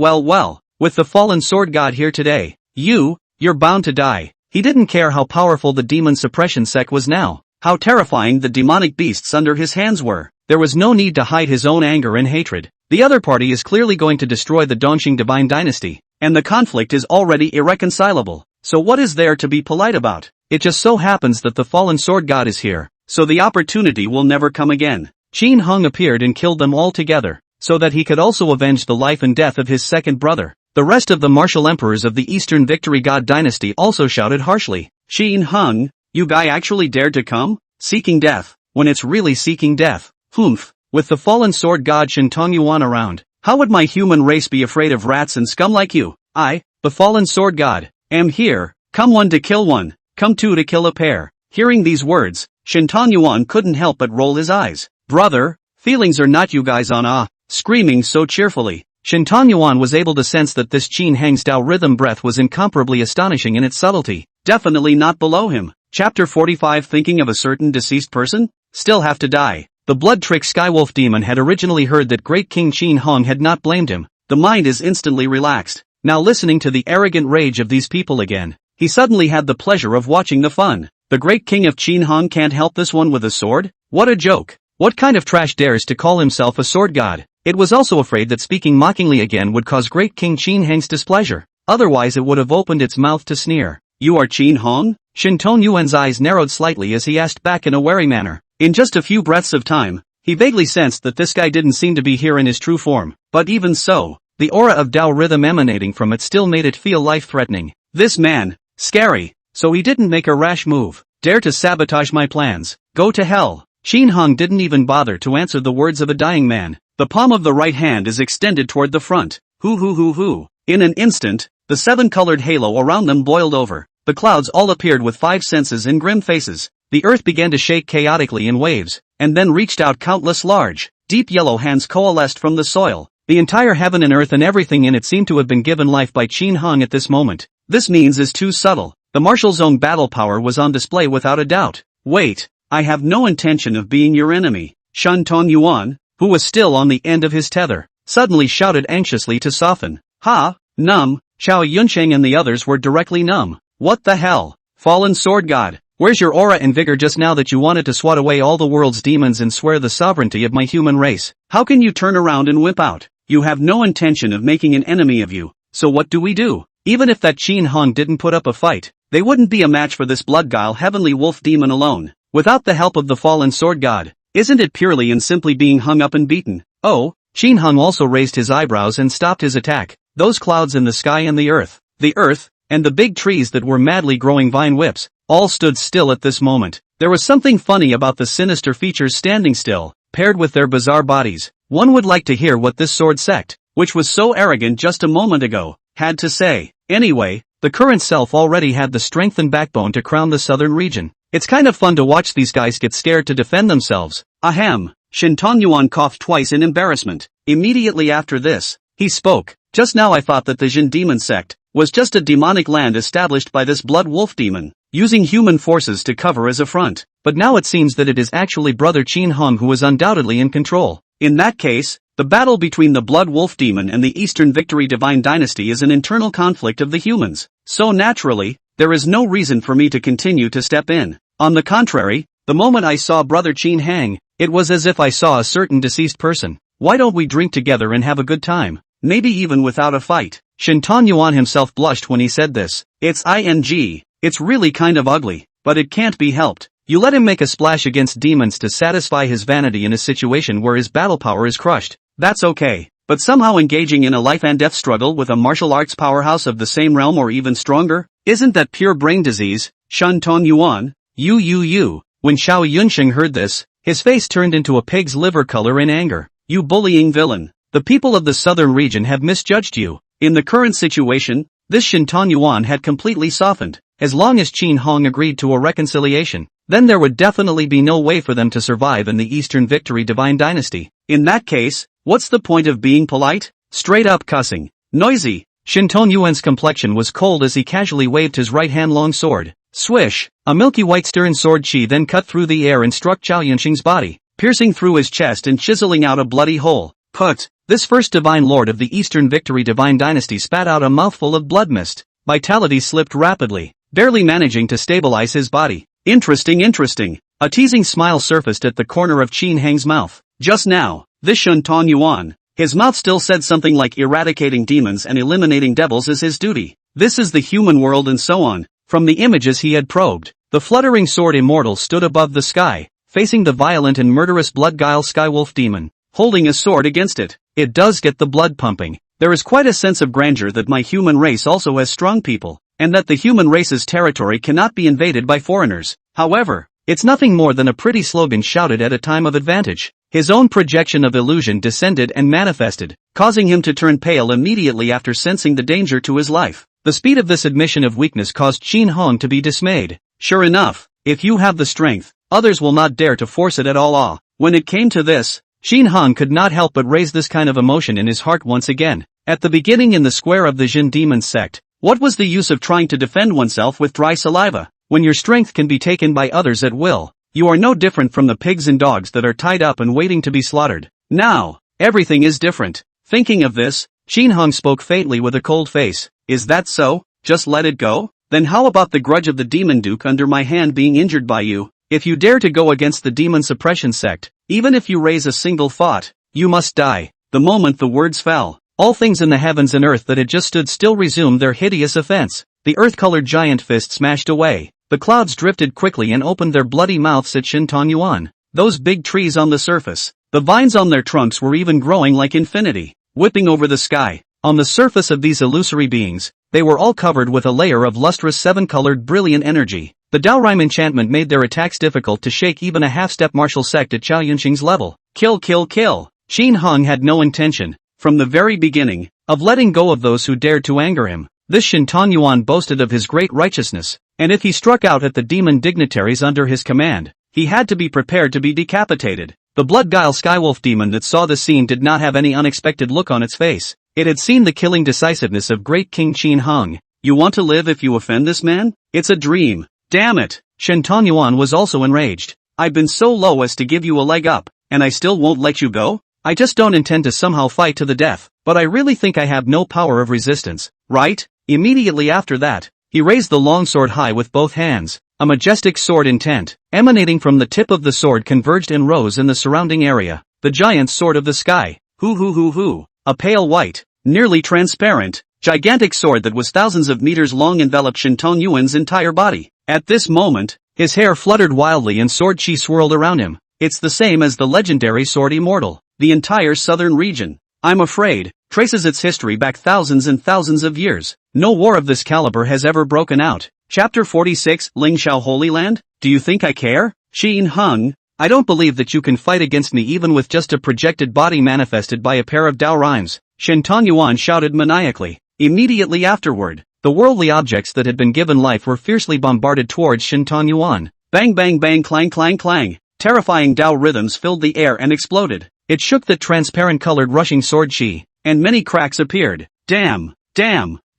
with the fallen sword god here today, you're bound to die. He didn't care how powerful the demon suppression sect was now, how terrifying the demonic beasts under his hands were. There was no need to hide his own anger and hatred. The other party is clearly going to destroy the Dongxing Divine Dynasty, and the conflict is already irreconcilable. So what is there to be polite about? It just so happens that the fallen sword god is here, so the opportunity will never come again. Qin Hung appeared and killed them all together, so that he could also avenge the life and death of his second brother. The rest of the martial emperors of the Eastern Victory God Dynasty also shouted harshly. Qin Hung, you guy actually dared to come? Seeking death, when it's really seeking death. Humph. With the fallen sword god Shintong Yuan around, how would my human race be afraid of rats and scum like you? I, the fallen sword god, am here. Come one to kill one, come two to kill a pair. Hearing these words, Shintong Yuan couldn't help but roll his eyes. Brother, feelings are not you guys on screaming so cheerfully. Shintong Yuan was able to sense that this Qin Heng's Tao rhythm breath was incomparably astonishing in its subtlety. Definitely not below him. Chapter 45. Thinking of a certain deceased person? Still have to die. The blood trick Skywolf demon had originally heard that great King Qin Hong had not blamed him. The mind is instantly relaxed. Now listening to the arrogant rage of these people again, he suddenly had the pleasure of watching the fun. The great king of Qin Hong can't help this one with a sword? What a joke. What kind of trash dares to call himself a sword god? It was also afraid that speaking mockingly again would cause great King Qin Heng's displeasure. Otherwise it would have opened its mouth to sneer. You are Qin Hong? Shintong Yuan's eyes narrowed slightly as he asked back in a wary manner. In just a few breaths of time, he vaguely sensed that this guy didn't seem to be here in his true form. But even so, the aura of Tao rhythm emanating from it still made it feel life-threatening. This man, scary. So he didn't make a rash move. Dare to sabotage my plans. Go to hell. Qin Hong didn't even bother to answer the words of a dying man. The palm of the right hand is extended toward the front. Hoo. In an instant, the seven-colored halo around them boiled over. The clouds all appeared with five senses and grim faces. The earth began to shake chaotically in waves, and then reached out countless large, deep yellow hands coalesced from the soil. The entire heaven and earth and everything in it seemed to have been given life by Qin Hong at this moment. This means is too subtle. The martial zone battle power was on display without a doubt. Wait, I have no intention of being your enemy. Shen Tongyuan, who was still on the end of his tether, suddenly shouted anxiously to soften. Ha, numb. Xiao Yunsheng and the others were directly numb. What the hell? Fallen sword god, where's your aura and vigor just now that you wanted to swat away all the world's demons and swear the sovereignty of my human race? How can you turn around and whip out? You have no intention of making an enemy of you, so what do we do? Even if that Qin Hong didn't put up a fight, they wouldn't be a match for this blood-guile heavenly wolf demon alone, without the help of the fallen sword god. Isn't it purely and simply being hung up and beaten? Oh, Qin Hong also raised his eyebrows and stopped his attack. Those clouds in the sky and the earth, and the big trees that were madly growing vine whips, all stood still at this moment. There was something funny about the sinister features standing still, paired with their bizarre bodies. One would like to hear what this sword sect, which was so arrogant just a moment ago, had to say. Anyway, the current self already had the strength and backbone to crown the southern region. It's kind of fun to watch these guys get scared to defend themselves. Ahem. Shen Tongyuan coughed twice in embarrassment. Immediately after this, he spoke. Just now I thought that the Jin demon sect was just a demonic land established by this blood wolf demon, using human forces to cover as a front. But now it seems that it is actually brother Qin Hong who is undoubtedly in control. In that case, the battle between the blood wolf demon and the Eastern Victory Divine Dynasty is an internal conflict of the humans. So naturally, there is no reason for me to continue to step in. On the contrary, the moment I saw brother Qin hang, it was as if I saw a certain deceased person. Why don't we drink together and have a good time? Maybe even without a fight. Shen Tongyuan himself blushed when he said this. It's really kind of ugly, but it can't be helped. You let him make a splash against demons to satisfy his vanity in a situation where his battle power is crushed. That's okay. But somehow engaging in a life and death struggle with a martial arts powerhouse of the same realm or even stronger? Isn't that pure brain disease? Shen Tongyuan? You. When Xiao Yunsheng heard this, his face turned into a pig's liver color in anger. You bullying villain. The people of the southern region have misjudged you. In the current situation, this Shen Tongyuan had completely softened. As long as Qin Hong agreed to a reconciliation, then there would definitely be no way for them to survive in the Eastern Victory Divine Dynasty. In that case, what's the point of being polite? Straight up cussing. Noisy. Shen Tongyuan's complexion was cold as he casually waved his right-hand long sword. Swish! A milky white stern sword chi then cut through the air and struck Xiao Yunsheng's body, piercing through his chest and chiseling out a bloody hole. Put! This first divine lord of the Eastern Victory Divine Dynasty spat out a mouthful of blood mist. Vitality slipped rapidly, barely managing to stabilize his body. Interesting. A teasing smile surfaced at the corner of Qin Hang's mouth. Just now, this Shen Tongyuan, his mouth still said something like eradicating demons and eliminating devils is his duty. This is the human world and so on. From the images he had probed, the fluttering sword immortal stood above the sky, facing the violent and murderous blood-guile skywolf demon, holding a sword against it. It does get the blood pumping. There is quite a sense of grandeur that my human race also has strong people, and that the human race's territory cannot be invaded by foreigners. However, it's nothing more than a pretty slogan shouted at a time of advantage. His own projection of illusion descended and manifested, causing him to turn pale immediately after sensing the danger to his life. The speed of this admission of weakness caused Qin Hong to be dismayed. Sure enough, if you have the strength, others will not dare to force it at all. When it came to this, Qin Hong could not help but raise this kind of emotion in his heart once again. At the beginning in the square of the Jin demon sect, what was the use of trying to defend oneself with dry saliva, when your strength can be taken by others at will? You are no different from the pigs and dogs that are tied up and waiting to be slaughtered. Now, everything is different. Thinking of this, Qin Hong spoke faintly with a cold face. Is that so? Just let it go? Then how about the grudge of the demon duke under my hand being injured by you? If you dare to go against the demon suppression sect, even if you raise a single thought, you must die. The moment the words fell, all things in the heavens and earth that had just stood still resumed their hideous offense. The earth-colored giant fist smashed away. The clouds drifted quickly and opened their bloody mouths at Shen Tongyuan. Those big trees on the surface, the vines on their trunks were even growing like infinity, whipping over the sky. On the surface of these illusory beings, they were all covered with a layer of lustrous seven-colored brilliant energy. The Daorim enchantment made their attacks difficult to shake even a half-step martial sect at Xiao Yunsheng's level. Kill. Qin Hong had no intention, from the very beginning, of letting go of those who dared to anger him. This Shinton Yuan boasted of his great righteousness, and if he struck out at the demon dignitaries under his command, he had to be prepared to be decapitated. The blood-guile Skywolf demon that saw the scene did not have any unexpected look on its face. It had seen the killing decisiveness of great King Qin Hung. You want to live if you offend this man? It's a dream. Damn it! Shinton Yuan was also enraged. I've been so low as to give you a leg up, and I still won't let you go? I just don't intend to somehow fight to the death, but I really think I have no power of resistance, right? Immediately after that, he raised the long sword high with both hands. A majestic sword intent, emanating from the tip of the sword converged and rose in the surrounding area. The giant sword of the sky. Hoo. A pale white, nearly transparent, gigantic sword that was thousands of meters long enveloped Shinton Yuan's entire body. At this moment, his hair fluttered wildly and sword chi swirled around him. It's the same as the legendary sword Immortal. The entire southern region, I'm afraid, traces its history back thousands and thousands of years. No war of this caliber has ever broken out. Chapter 46, Ling Xiao Holy Land? Do you think I care? Qin Hung, I don't believe that you can fight against me even with just a projected body manifested by a pair of Dao rhymes. Shinton Yuan shouted maniacally. Immediately afterward, the worldly objects that had been given life were fiercely bombarded towards Shinton Yuan. Bang bang bang clang clang clang. Terrifying Dao rhythms filled the air and exploded. It shook the transparent colored rushing sword chi, and many cracks appeared. Damn.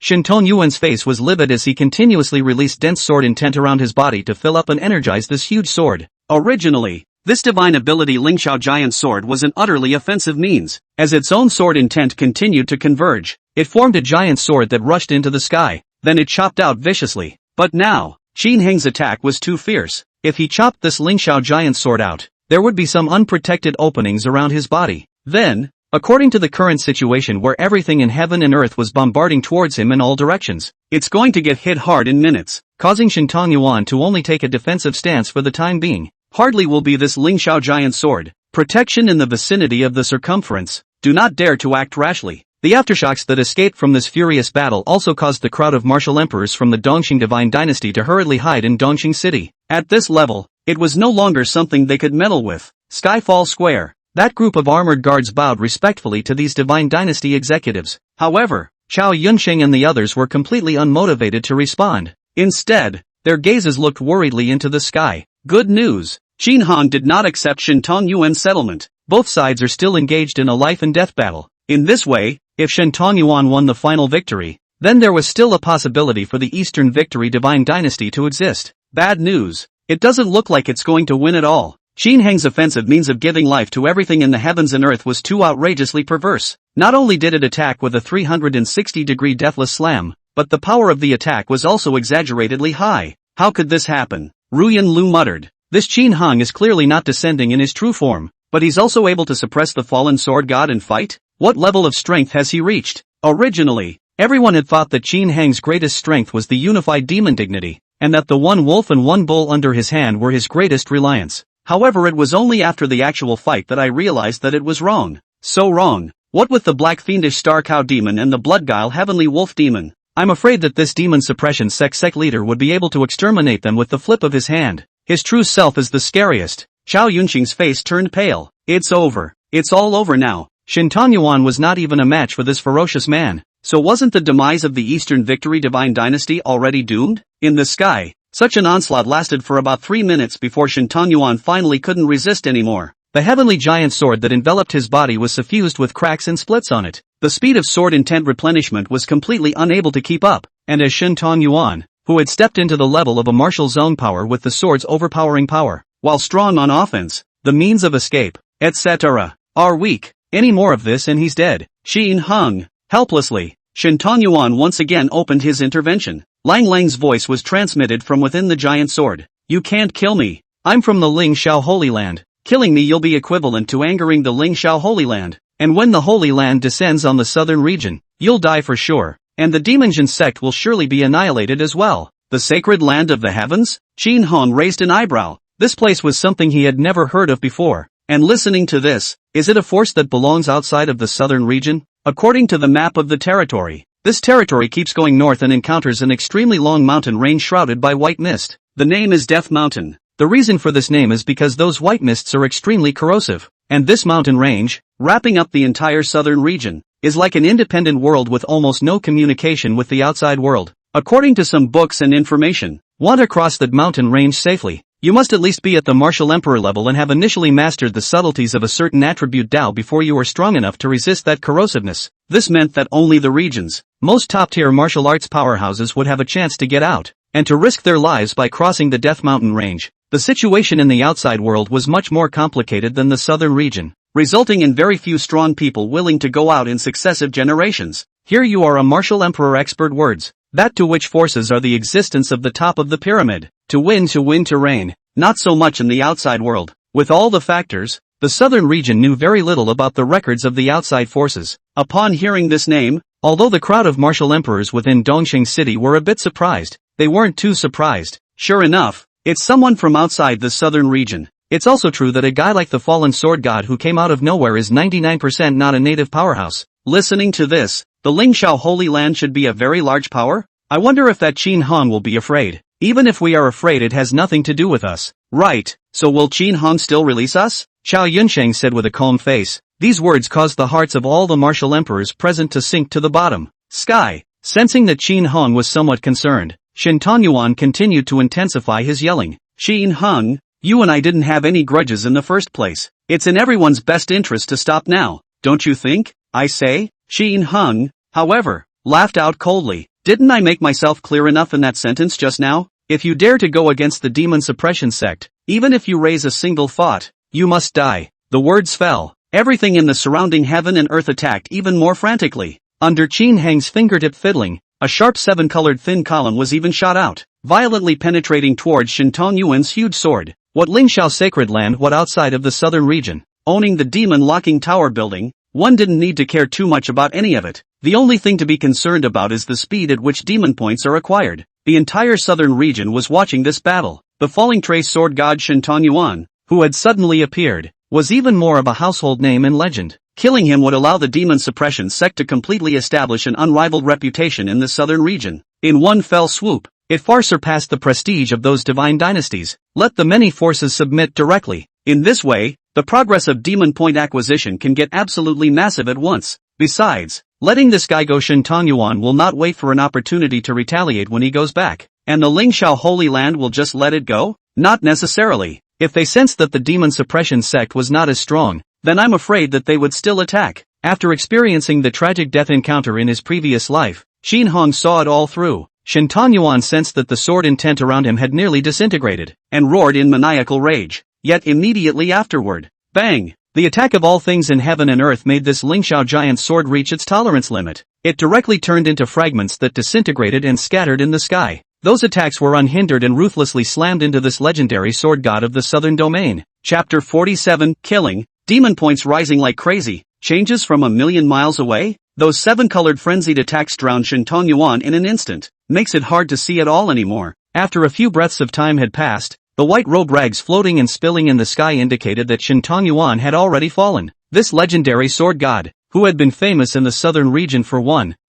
Shinton Yuan's face was livid as he continuously released dense sword intent around his body to fill up and energize this huge sword. Originally, this divine ability Lingxiao Giant Sword was an utterly offensive means. As its own sword intent continued to converge, it formed a giant sword that rushed into the sky, then it chopped out viciously. But now, Qin Heng's attack was too fierce. If he chopped this Lingxiao Giant Sword out, there would be some unprotected openings around his body. Then, according to the current situation where everything in heaven and earth was bombarding towards him in all directions, it's going to get hit hard in minutes, causing Shinton Yuan to only take a defensive stance for the time being. Hardly will be this Lingxiao Giant Sword. Protection in the vicinity of the circumference. Do not dare to act rashly. The aftershocks that escaped from this furious battle also caused the crowd of martial emperors from the Dongxing divine dynasty to hurriedly hide in Dongxing City. At this level, it was no longer something they could meddle with. Skyfall Square. That group of armored guards bowed respectfully to these divine dynasty executives. However, Chao Yunsheng and the others were completely unmotivated to respond. Instead, their gazes looked worriedly into the sky. Good news. Qin Hong did not accept Shinton Yuan's settlement. Both sides are still engaged in a life and death battle. In this way, if Shinton Yuan won the final victory, then there was still a possibility for the Eastern Victory Divine Dynasty to exist. Bad news. It doesn't look like it's going to win at all. Qin Heng's offensive means of giving life to everything in the heavens and earth was too outrageously perverse. Not only did it attack with a 360-degree deathless slam, but the power of the attack was also exaggeratedly high. How could this happen? Ruyan Lu muttered. This Qin Hong is clearly not descending in his true form, but he's also able to suppress the fallen sword god and fight? What level of strength has he reached? Originally, everyone had thought that Qin Heng's greatest strength was the unified demon dignity, and that the one wolf and one bull under his hand were his greatest reliance. However, it was only after the actual fight that I realized that it was wrong. So wrong. What with the black fiendish star cow demon and the blood-guile heavenly wolf demon? I'm afraid that this demon suppression sect leader would be able to exterminate them with the flip of his hand. His true self is the scariest. Chao Yunqing's face turned pale. It's over. It's all over now. Shinton Yuan was not even a match for this ferocious man. So wasn't the demise of the Eastern Victory Divine Dynasty already doomed? In the sky, such an onslaught lasted for about 3 minutes before Shinton Yuan finally couldn't resist anymore. The heavenly giant sword that enveloped his body was suffused with cracks and splits on it. The speed of sword intent replenishment was completely unable to keep up, and as Shinton Yuan, who had stepped into the level of a martial zone power with the sword's overpowering power, while strong on offense, the means of escape, etc., are weak. Any more of this and he's dead. Qin Hung. Helplessly, Shinton Yuan once again opened his intervention. Lang Lang's voice was transmitted from within the giant sword. You can't kill me. I'm from the Ling Xiao Holy Land. Killing me you'll be equivalent to angering the Ling Xiao Holy Land. And when the Holy Land descends on the southern region, you'll die for sure. And the Demonjin sect will surely be annihilated as well. The sacred land of the heavens? Qin Hong raised an eyebrow. This place was something he had never heard of before. And listening to this, is it a force that belongs outside of the southern region? According to the map of the territory, this territory keeps going north and encounters an extremely long mountain range shrouded by white mist. The name is Death Mountain. The reason for this name is because those white mists are extremely corrosive. And this mountain range, wrapping up the entire southern region, is like an independent world with almost no communication with the outside world. According to some books and information, want to cross that mountain range safely, you must at least be at the martial emperor level and have initially mastered the subtleties of a certain attribute Tao before you are strong enough to resist that corrosiveness. This meant that only the region's most top-tier martial arts powerhouses would have a chance to get out, and to risk their lives by crossing the Death Mountain range. The situation in the outside world was much more complicated than the southern region, resulting in very few strong people willing to go out in successive generations. Here you are a martial emperor expert words. That to which forces are the existence of the top of the pyramid, to win to reign, not so much in the outside world. With all the factors, the southern region knew very little about the records of the outside forces. Upon hearing this name, although the crowd of martial emperors within Dongqing City were a bit surprised, they weren't too surprised. Sure enough, it's someone from outside the southern region. It's also true that a guy like the fallen sword god who came out of nowhere is 99% not a native powerhouse. Listening to this, the Lingxiao Holy Land should be a very large power? I wonder if that Qin Hong will be afraid. Even if we are afraid, it has nothing to do with us. Right, so will Qin Hong still release us? Qiao Yunsheng said with a calm face. These words caused the hearts of all the martial emperors present to sink to the bottom. Sky. Sensing that Qin Hong was somewhat concerned, Shen Tanyuan continued to intensify his yelling. Qin Hong, you and I didn't have any grudges in the first place. It's in everyone's best interest to stop now, don't you think? I say. Qin Hong, however, laughed out coldly. Didn't I make myself clear enough in that sentence just now? If you dare to go against the demon suppression sect, even if you raise a single thought, you must die. The words fell. Everything in the surrounding heaven and earth attacked even more frantically. Under Qin Heng's fingertip fiddling, a sharp seven-colored thin column was even shot out, violently penetrating towards Shen Tongyuan's huge sword. What Lingxiao sacred land, what outside of the southern region, owning the demon-locking tower building, one didn't need to care too much about any of it. The only thing to be concerned about is the speed at which demon points are acquired. The entire southern region was watching this battle. The falling trace sword god Shen Tanyuan, who had suddenly appeared, was even more of a household name in legend. Killing him would allow the demon suppression sect to completely establish an unrivaled reputation in the southern region. In one fell swoop, it far surpassed the prestige of those divine dynasties. Let the many forces submit directly. In this way, the progress of demon point acquisition can get absolutely massive at once. Besides, letting this guy go, Shen Tanyuan will not wait for an opportunity to retaliate when he goes back. And the Lingxiao Holy Land will just let it go? Not necessarily. If they sensed that the demon suppression sect was not as strong, then I'm afraid that they would still attack. After experiencing the tragic death encounter in his previous life, Qin Hong saw it all through. Shen Tanyuan sensed that the sword intent around him had nearly disintegrated, and roared in maniacal rage. Yet immediately afterward, bang! The attack of all things in heaven and earth made this Lingxiao giant sword reach its tolerance limit. It directly turned into fragments that disintegrated and scattered in the sky. Those attacks were unhindered and ruthlessly slammed into this legendary sword god of the southern domain. Chapter 47, Killing. Demon points rising like crazy. Changes from a million miles away? Those seven-colored frenzied attacks drowned Shen Tongyuan in an instant. Makes it hard to see at all anymore. After a few breaths of time had passed, the white robe rags floating and spilling in the sky indicated that Shen Tongyuan had already fallen. This legendary sword god, who had been famous in the southern region for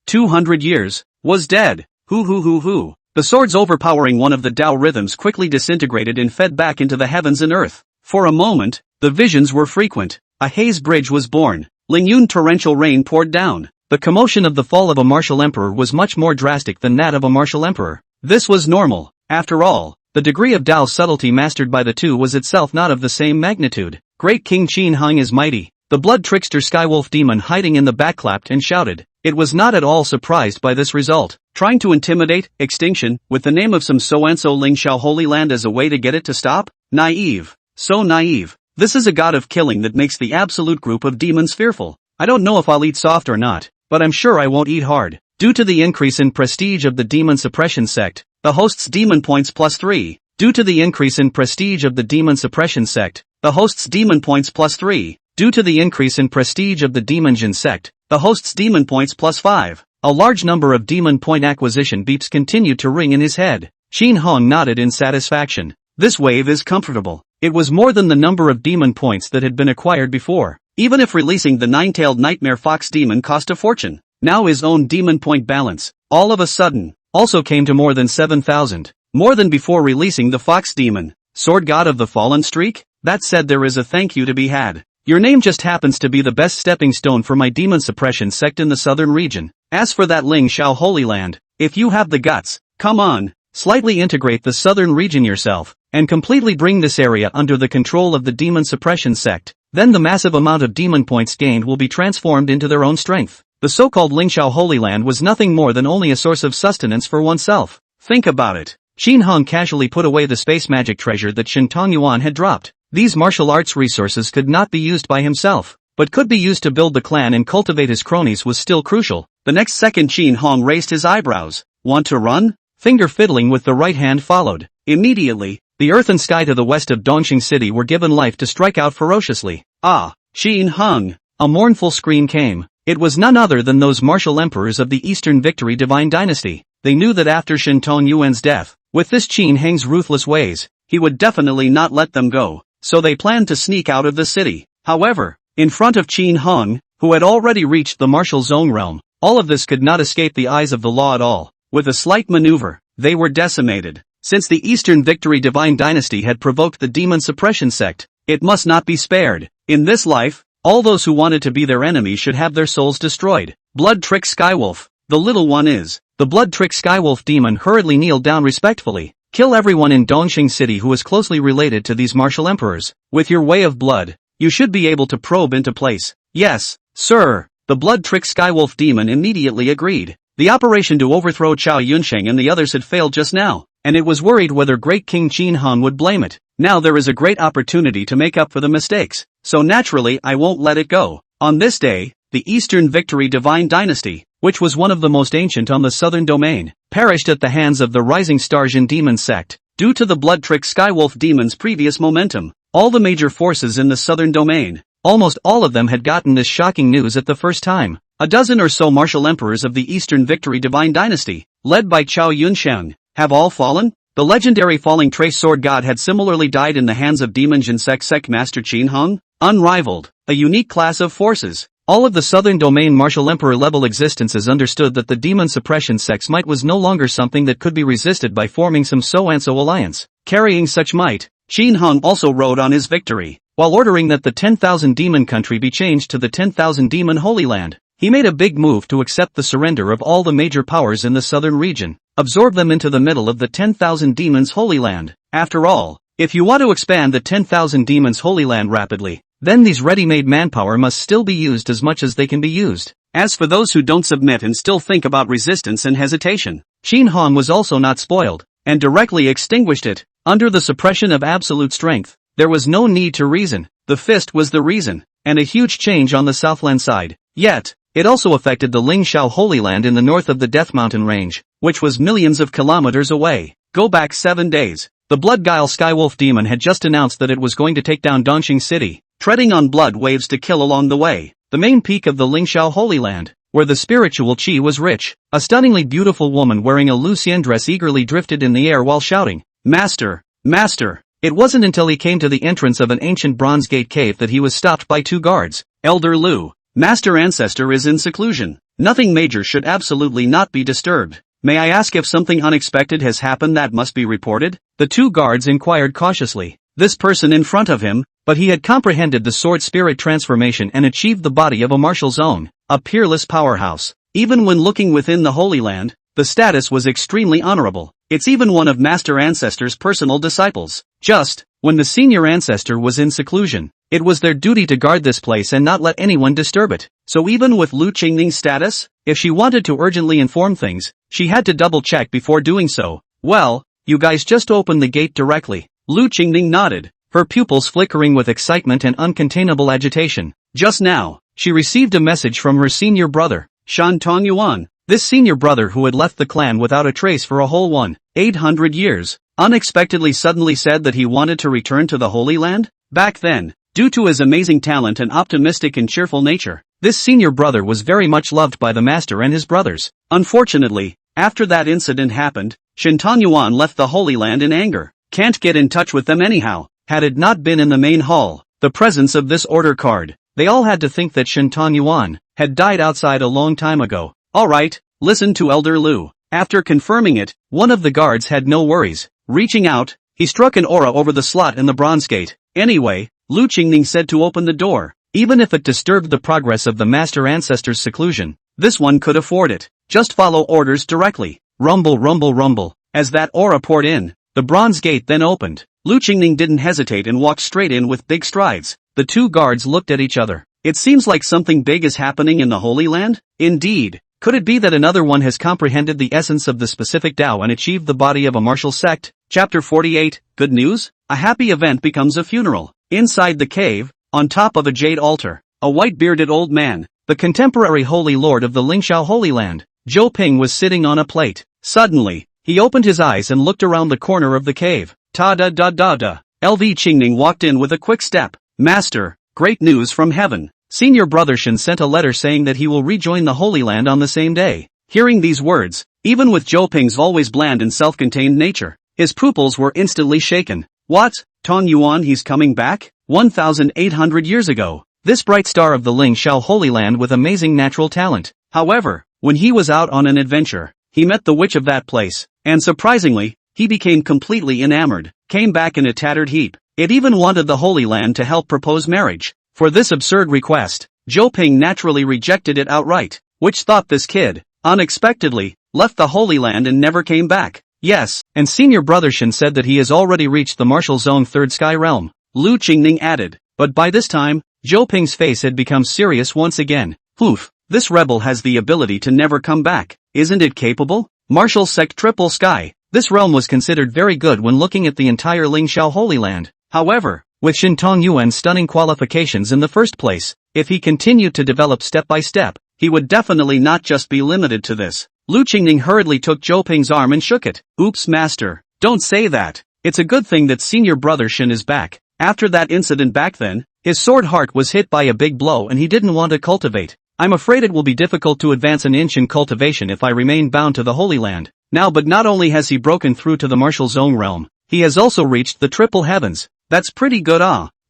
200 years, was dead. Hoo. The sword's overpowering one of the Tao rhythms quickly disintegrated and fed back into the heavens and earth. For a moment, the visions were frequent. A haze bridge was born. Lingyun torrential rain poured down. The commotion of the fall of a martial emperor was much more drastic than that of a martial emperor. This was normal. After all, the degree of Tao subtlety mastered by the two was itself not of the same magnitude. Great King Qin Hong is mighty. The blood trickster Skywolf demon hiding in the back clapped and shouted. It was not at all surprised by this result. Trying to intimidate extinction with the name of some so-and-so Lingxiao Holy Land as a way to get it to stop? Naive. So naive. This is a god of killing that makes the absolute group of demons fearful. I don't know if I'll eat soft or not, but I'm sure I won't eat hard. Due to the increase in prestige of the demon suppression sect, the host's demon points +3. Due to the increase in prestige of the demon suppression sect, the host's demon points +3. Due to the increase in prestige of the demon Jin sect, the host's demon points +5. A large number of demon point acquisition beeps continued to ring in his head. Qin Hong nodded in satisfaction. This wave is comfortable. It was more than the number of demon points that had been acquired before. Even if releasing the nine-tailed nightmare fox demon cost a fortune. Now his own demon point balance, all of a sudden, also came to more than 7,000. More than before releasing the fox demon. Sword god of the fallen streak? That said, there is a thank you to be had. Your name just happens to be the best stepping stone for my demon suppression sect in the southern region. As for that Ling Xiao Holy Land, if you have the guts, come on, slightly integrate the southern region yourself, and completely bring this area under the control of the demon suppression sect. Then the massive amount of demon points gained will be transformed into their own strength. The so-called Ling Xiao Holy Land was nothing more than only a source of sustenance for oneself. Think about it. Qin Heng casually put away the space magic treasure that Shen Tongyuan had dropped. These martial arts resources could not be used by himself, but could be used to build the clan and cultivate his cronies was still crucial. The next second Qin Heng raised his eyebrows. Want to run? Finger fiddling with the right hand followed. Immediately, the earth and sky to the west of Dongxing City were given life to strike out ferociously. Ah, Qin Heng! A mournful scream came. It was none other than those martial emperors of the Eastern Victory Divine Dynasty. They knew that after Shen Tongyuan's death, with this Qin Heng's ruthless ways, he would definitely not let them go, so they planned to sneak out of the city. However, in front of Qin Heng, who had already reached the martial zone realm, all of this could not escape the eyes of the law at all. With a slight maneuver, they were decimated. Since the Eastern Victory Divine Dynasty had provoked the demon suppression sect, it must not be spared. In this life, all those who wanted to be their enemy should have their souls destroyed. Blood Trick Skywolf, the little one is. The Blood Trick Skywolf demon hurriedly kneeled down respectfully. Kill everyone in Dongxing City who is closely related to these martial emperors. With your way of blood, you should be able to probe into place. Yes, sir. The Blood Trick Skywolf demon immediately agreed. The operation to overthrow Chao Yunsheng and the others had failed just now, and it was worried whether Great King Qin Heng would blame it. Now there is a great opportunity to make up for the mistakes, so naturally I won't let it go. On this day, the Eastern Victory Divine Dynasty, which was one of the most ancient on the southern domain, perished at the hands of the Rising Star Jin demon sect. Due to the Blood Trick Skywolf demon's previous momentum, all the major forces in the southern domain, almost all of them had gotten this shocking news at the first time. A dozen or so martial emperors of the Eastern Victory Divine Dynasty, led by Chao Yunsheng, have all fallen? The legendary Falling Trace Sword God had similarly died in the hands of Demon Jin sect Master Qin Heng. Unrivaled, a unique class of forces. All of the southern domain martial emperor level existences understood that the demon suppression sect's might was no longer something that could be resisted by forming some so-and-so alliance. Carrying such might, Qin Heng also rode on his victory, while ordering that the 10,000 demon country be changed to the 10,000 demon Holy Land. He made a big move to accept the surrender of all the major powers in the southern region, absorb them into the middle of the 10,000 demons Holy Land. After all, if you want to expand the 10,000 demons Holy Land rapidly, then these ready-made manpower must still be used as much as they can be used. As for those who don't submit and still think about resistance and hesitation, Qin Heng was also not spoiled, and directly extinguished it. Under the suppression of absolute strength, there was no need to reason. The fist was the reason, and a huge change on the Southland side. Yet, it also affected the Ling Xiao Holy Land in the north of the Death Mountain Range, which was millions of kilometers away. Go back 7 days. The Blood Guile Skywolf demon had just announced that it was going to take down Dongxing City, treading on blood waves to kill along the way. The main peak of the Ling Xiao Holy Land, where the spiritual qi was rich, a stunningly beautiful woman wearing a Lucian dress eagerly drifted in the air while shouting, "Master! Master!" It wasn't until he came to the entrance of an ancient bronze gate cave that he was stopped by 2 guards. Elder Lu, Master Ancestor is in seclusion. Nothing major should absolutely not be disturbed. May I ask if something unexpected has happened that must be reported? The 2 guards inquired cautiously. This person in front of him, but he had comprehended the sword spirit transformation and achieved the body of a martial zone, a peerless powerhouse. Even when looking within the Holy Land, the status was extremely honorable. It's even one of Master Ancestor's personal disciples. Just, when the senior ancestor was in seclusion, it was their duty to guard this place and not let anyone disturb it. So even with Lu Qingning's status, if she wanted to urgently inform things, she had to double-check before doing so. Well, you guys just open the gate directly. Lu Qingning nodded, her pupils flickering with excitement and uncontainable agitation. Just now, she received a message from her senior brother, Shan Tongyuan. This senior brother who had left the clan without a trace for a whole 1,800 years, unexpectedly suddenly said that he wanted to return to the Holy Land? Back then, due to his amazing talent and optimistic and cheerful nature, this senior brother was very much loved by the master and his brothers. Unfortunately, after that incident happened, Shan Tongyuan left the Holy Land in anger. Can't get in touch with them anyhow. Had it not been in the main hall, the presence of this order card, they all had to think that Shan Tongyuan had died outside a long time ago. Alright, listen to Elder Lu. After confirming it, one of the guards had no worries. Reaching out, he struck an aura over the slot in the bronze gate. Anyway, Lu Qingning said to open the door. Even if it disturbed the progress of the master ancestor's seclusion, this one could afford it. Just follow orders directly. Rumble rumble rumble. As that aura poured in, the bronze gate then opened. Lu Qingning didn't hesitate and walked straight in with big strides. The two guards looked at each other. It seems like something big is happening in the Holy Land? Indeed. Could it be that another one has comprehended the essence of the specific Tao and achieved the body of a martial sect? Chapter 48, Good News? A happy event becomes a funeral. Inside the cave, on top of a jade altar, a white-bearded old man, the contemporary Holy Lord of the Lingxiao Holy Land, Zhou Ping, was sitting on a plate. Suddenly, he opened his eyes and looked around the corner of the cave. Ta-da-da-da-da. LV Qingning walked in with a quick step. Master, great news from heaven. Senior Brother Shen sent a letter saying that he will rejoin the Holy Land on the same day. Hearing these words, even with Zhou Ping's always bland and self-contained nature, his pupils were instantly shaken. What? Tong Yuan, he's coming back? 1,800 years ago. This bright star of the Lingxiao Holy Land with amazing natural talent. However, when he was out on an adventure, he met the witch of that place, and surprisingly, he became completely enamored, came back in a tattered heap. It even wanted the Holy Land to help propose marriage. For this absurd request, Zhou Ping naturally rejected it outright, which thought this kid, unexpectedly, left the Holy Land and never came back. Yes, and Senior Brother Shen said that he has already reached the martial zone Third Sky Realm. Lu Qingning added. But by this time, Zhou Ping's face had become serious once again. Oof, this rebel has the ability to never come back. Isn't it capable? Martial Sect Triple Sky. This realm was considered very good when looking at the entire Lingxiao Holy Land. However, with Shen Tongyuan's stunning qualifications in the first place, if he continued to develop step by step, he would definitely not just be limited to this. Lu Qingning hurriedly took Zhou Ping's arm and shook it. Oops, master, don't say that. It's a good thing that Senior Brother Shen is back. After that incident back then, his sword heart was hit by a big blow and he didn't want to cultivate. I'm afraid it will be difficult to advance an inch in cultivation if I remain bound to the Holy Land. Now, but not only has he broken through to the martial zone realm, he has also reached the triple heavens. That's pretty good.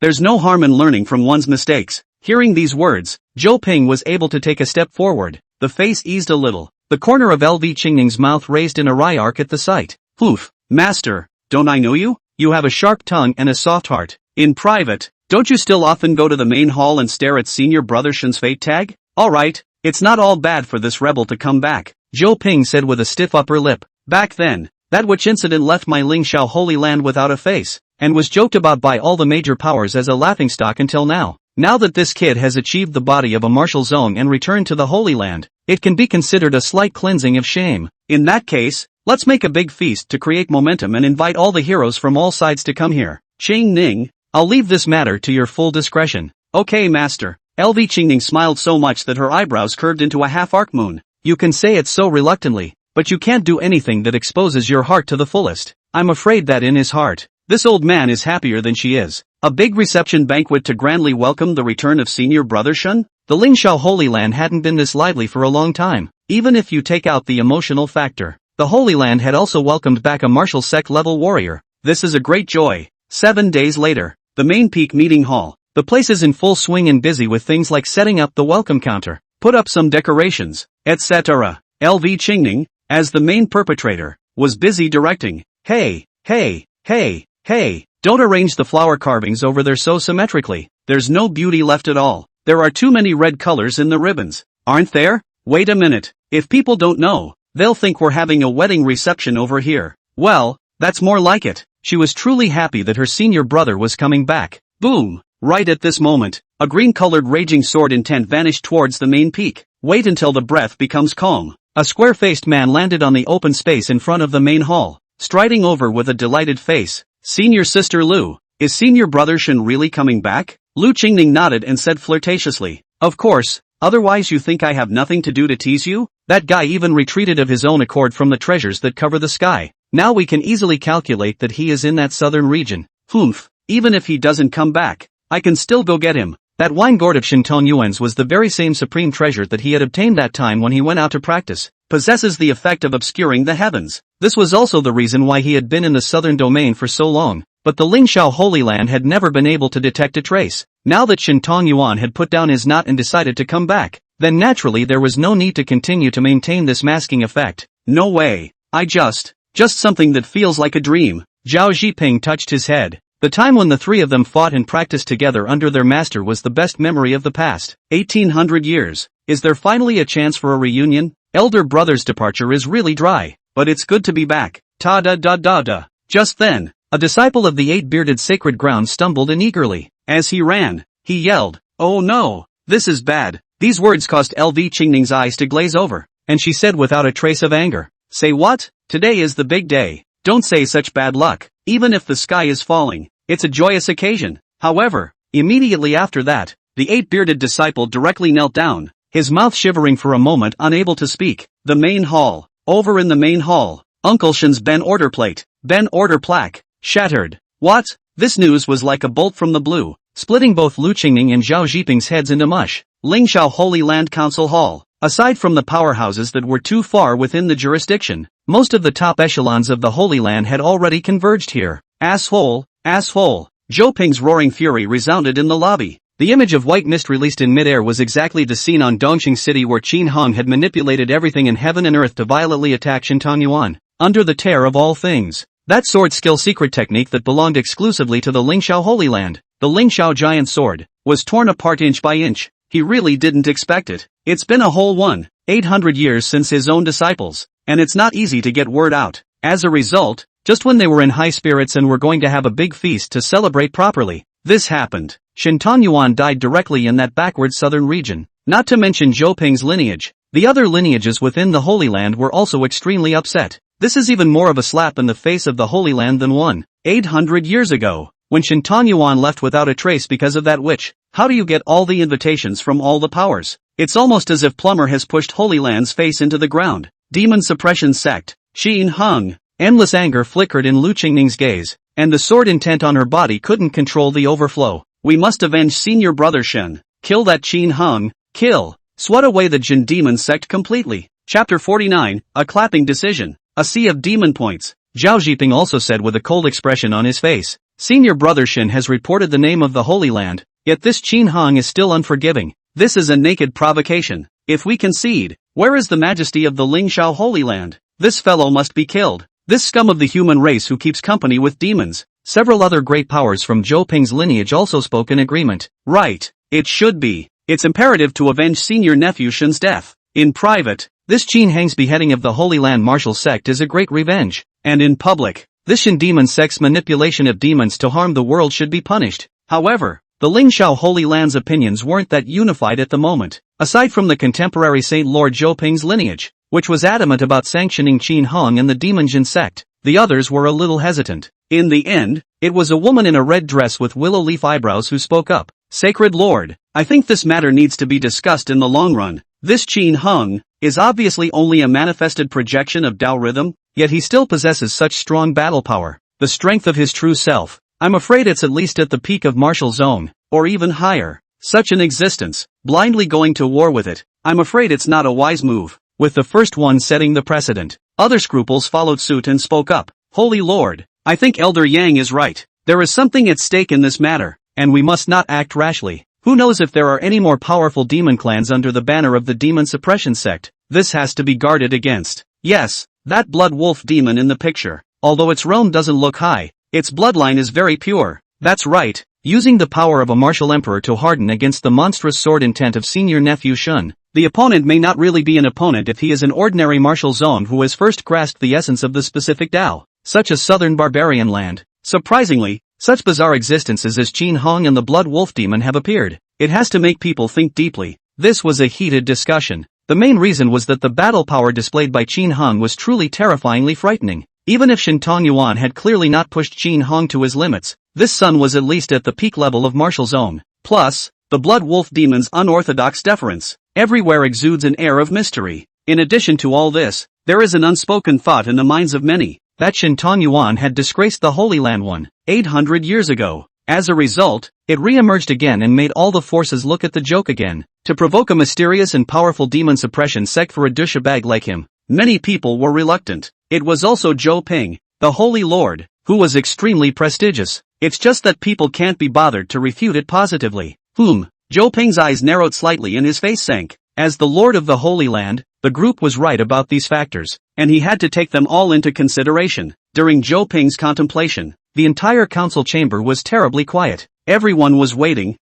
There's no harm in learning from one's mistakes. Hearing these words, Zhou Ping was able to take a step forward. The face eased a little. The corner of LV Qingning's mouth raised in a wry arc at the sight. Oof, master, don't I know you? You have a sharp tongue and a soft heart. In private, don't you still often go to the main hall and stare at Senior Brother Shen's fate tag? Alright, it's not all bad for this rebel to come back, Zhou Ping said with a stiff upper lip. Back then, that witch incident left my Lingxiao Holy Land without a face, and was joked about by all the major powers as a laughingstock until now. Now that this kid has achieved the body of a martial zone and returned to the Holy Land, it can be considered a slight cleansing of shame. In that case, let's make a big feast to create momentum and invite all the heroes from all sides to come here. Qingning, I'll leave this matter to your full discretion. Okay, master. LV Qingning smiled so much that her eyebrows curved into a half-arc moon. You can say it so reluctantly, but you can't do anything that exposes your heart to the fullest. I'm afraid that in his heart, this old man is happier than she is. A big reception banquet to grandly welcome the return of Senior Brother Shen? The Lingxiao Holy Land hadn't been this lively for a long time, even if you take out the emotional factor. The Holy Land had also welcomed back a martial sect level warrior. This is a great joy. 7 days later, the main peak meeting hall. The place is in full swing and busy with things like setting up the welcome counter, put up some decorations, etc. LV Qingning, as the main perpetrator, was busy directing. Hey, don't arrange the flower carvings over there so symmetrically. There's no beauty left at all. There are too many red colors in the ribbons. Aren't there? Wait a minute. If people don't know, they'll think we're having a wedding reception over here. Well, that's more like it. She was truly happy that her senior brother was coming back. Boom! Right at this moment, a green-colored raging sword intent vanished towards the main peak. Wait until the breath becomes calm. A square-faced man landed on the open space in front of the main hall, striding over with a delighted face. Senior Sister Lu, is Senior Brother Shen really coming back? Lu Qingning nodded and said flirtatiously. Of course, otherwise you think I have nothing to do to tease you? That guy even retreated of his own accord from the treasures that cover the sky. Now we can easily calculate that he is in that southern region. Humph, even if he doesn't come back, I can still go get him. That wine gourd of Shen Tongyuan's was the very same supreme treasure that he had obtained that time when he went out to practice. Possesses the effect of obscuring the heavens. This was also the reason why he had been in the southern domain for so long, but the Lingxiao Holy Land had never been able to detect a trace. Now that Shen Tongyuan had put down his knot and decided to come back, then naturally there was no need to continue to maintain this masking effect. No way. Just something that feels like a dream. Zhao Zhiping touched his head. The time when the three of them fought and practiced together under their master was the best memory of the past 1800 years. Is there finally a chance for a reunion? Elder brother's departure is really dry, but it's good to be back. Ta-da-da-da-da. Just then, a disciple of the eight-bearded sacred ground stumbled in eagerly. As he ran, he yelled, "Oh no, this is bad." These words caused LV Qingning's eyes to glaze over, and she said without a trace of anger, "Say what? Today is the big day. Don't say such bad luck. Even if the sky is falling, it's a joyous occasion." However, immediately after that, the eight-bearded disciple directly knelt down, his mouth shivering for a moment, unable to speak. The main hall. Over in the main hall, Uncle Shen's Ben order plaque, shattered. What? This news was like a bolt from the blue, splitting both Lu Qingning and Zhao Zhiping's heads into mush. Lingxiao Holy Land Council Hall. Aside from the powerhouses that were too far within the jurisdiction, most of the top echelons of the Holy Land had already converged here. Asshole, asshole. Zhou Ping's roaring fury resounded in the lobby. The image of white mist released in midair was exactly the scene on Dongqing City where Qin Hong had manipulated everything in heaven and earth to violently attack Shintang Yuan. Under the tear of all things. That sword skill secret technique that belonged exclusively to the Lingxiao Holy Land, the Lingxiao giant sword, was torn apart inch by inch. He really didn't expect it. It's been a whole 800 years since his own disciples, and it's not easy to get word out. As a result, just when they were in high spirits and were going to have a big feast to celebrate properly, this happened. Shintang Yuan died directly in that backward southern region. Not to mention Zhou Ping's lineage. The other lineages within the Holy Land were also extremely upset. This is even more of a slap in the face of the Holy Land than 800 years ago, when Shintang Yuan left without a trace because of that witch. How do you get all the invitations from all the powers? It's almost as if Plumber has pushed Holy Land's face into the ground. Demon suppression sect. Qin Hung. Endless anger flickered in Lu Qingning's gaze, and the sword intent on her body couldn't control the overflow. We must avenge senior brother Shen. Kill that Qin Hung. Kill. Swat away the Jin demon sect completely. Chapter 49, A Clapping Decision. A sea of demon points. Zhao Zhiping also said with a cold expression on his face. Senior brother Shen has reported the name of the Holy Land, yet this Qin Hong is still unforgiving. This is a naked provocation. If we concede, where is the majesty of the Lingxiao Holy Land? This fellow must be killed. This scum of the human race who keeps company with demons. Several other great powers from Zhou Ping's lineage also spoke in agreement. Right. It should be. It's imperative to avenge senior nephew Shen's death. In private, this Qin Hang's beheading of the Holy Land martial sect is a great revenge. And in public, this Shen demon sect's manipulation of demons to harm the world should be punished. However, the Lingxiao Holy Land's opinions weren't that unified at the moment. Aside from the contemporary Saint Lord Zhou Ping's lineage, which was adamant about sanctioning Qin Hong and the demon Jin sect, the others were a little hesitant. In the end, it was a woman in a red dress with willow leaf eyebrows who spoke up. Sacred Lord, I think this matter needs to be discussed in the long run. This Qin Hong is obviously only a manifested projection of Tao rhythm, yet he still possesses such strong battle power, the strength of his true self. I'm afraid it's at least at the peak of martial zone, or even higher. Such an existence, blindly going to war with it, I'm afraid it's not a wise move. With the first one setting the precedent, other scruples followed suit and spoke up. Holy Lord, I think Elder Yang is right. There is something at stake in this matter, and we must not act rashly. Who knows if there are any more powerful demon clans under the banner of the demon suppression sect? This has to be guarded against. Yes, that blood wolf demon in the picture, although its realm doesn't look high, its bloodline is very pure. That's right, using the power of a martial emperor to harden against the monstrous sword intent of senior nephew Shun. The opponent may not really be an opponent if he is an ordinary martial zone who has first grasped the essence of the specific Tao, such as southern barbarian land. Surprisingly, such bizarre existences as Qin Hong and the blood wolf demon have appeared. It has to make people think deeply. This was a heated discussion. The main reason was that the battle power displayed by Qin Hong was truly terrifyingly frightening. Even if Shintang Yuan had clearly not pushed Qin Hong to his limits, this son was at least at the peak level of martial zone. Plus, the blood wolf demon's unorthodox deference everywhere exudes an air of mystery. In addition to all this, there is an unspoken thought in the minds of many, that Shintang Yuan had disgraced the Holy Land 800 years ago. As a result, it re-emerged again and made all the forces look at the joke again. To provoke a mysterious and powerful demon suppression sect for a douchebag like him, many people were reluctant. It was also Zhou Ping, the Holy Lord, who was extremely prestigious. It's just that people can't be bothered to refute it positively. Zhou Ping's eyes narrowed slightly and his face sank. As the Lord of the Holy Land, the group was right about these factors, and he had to take them all into consideration. During Zhou Ping's contemplation, the entire council chamber was terribly quiet. Everyone was waiting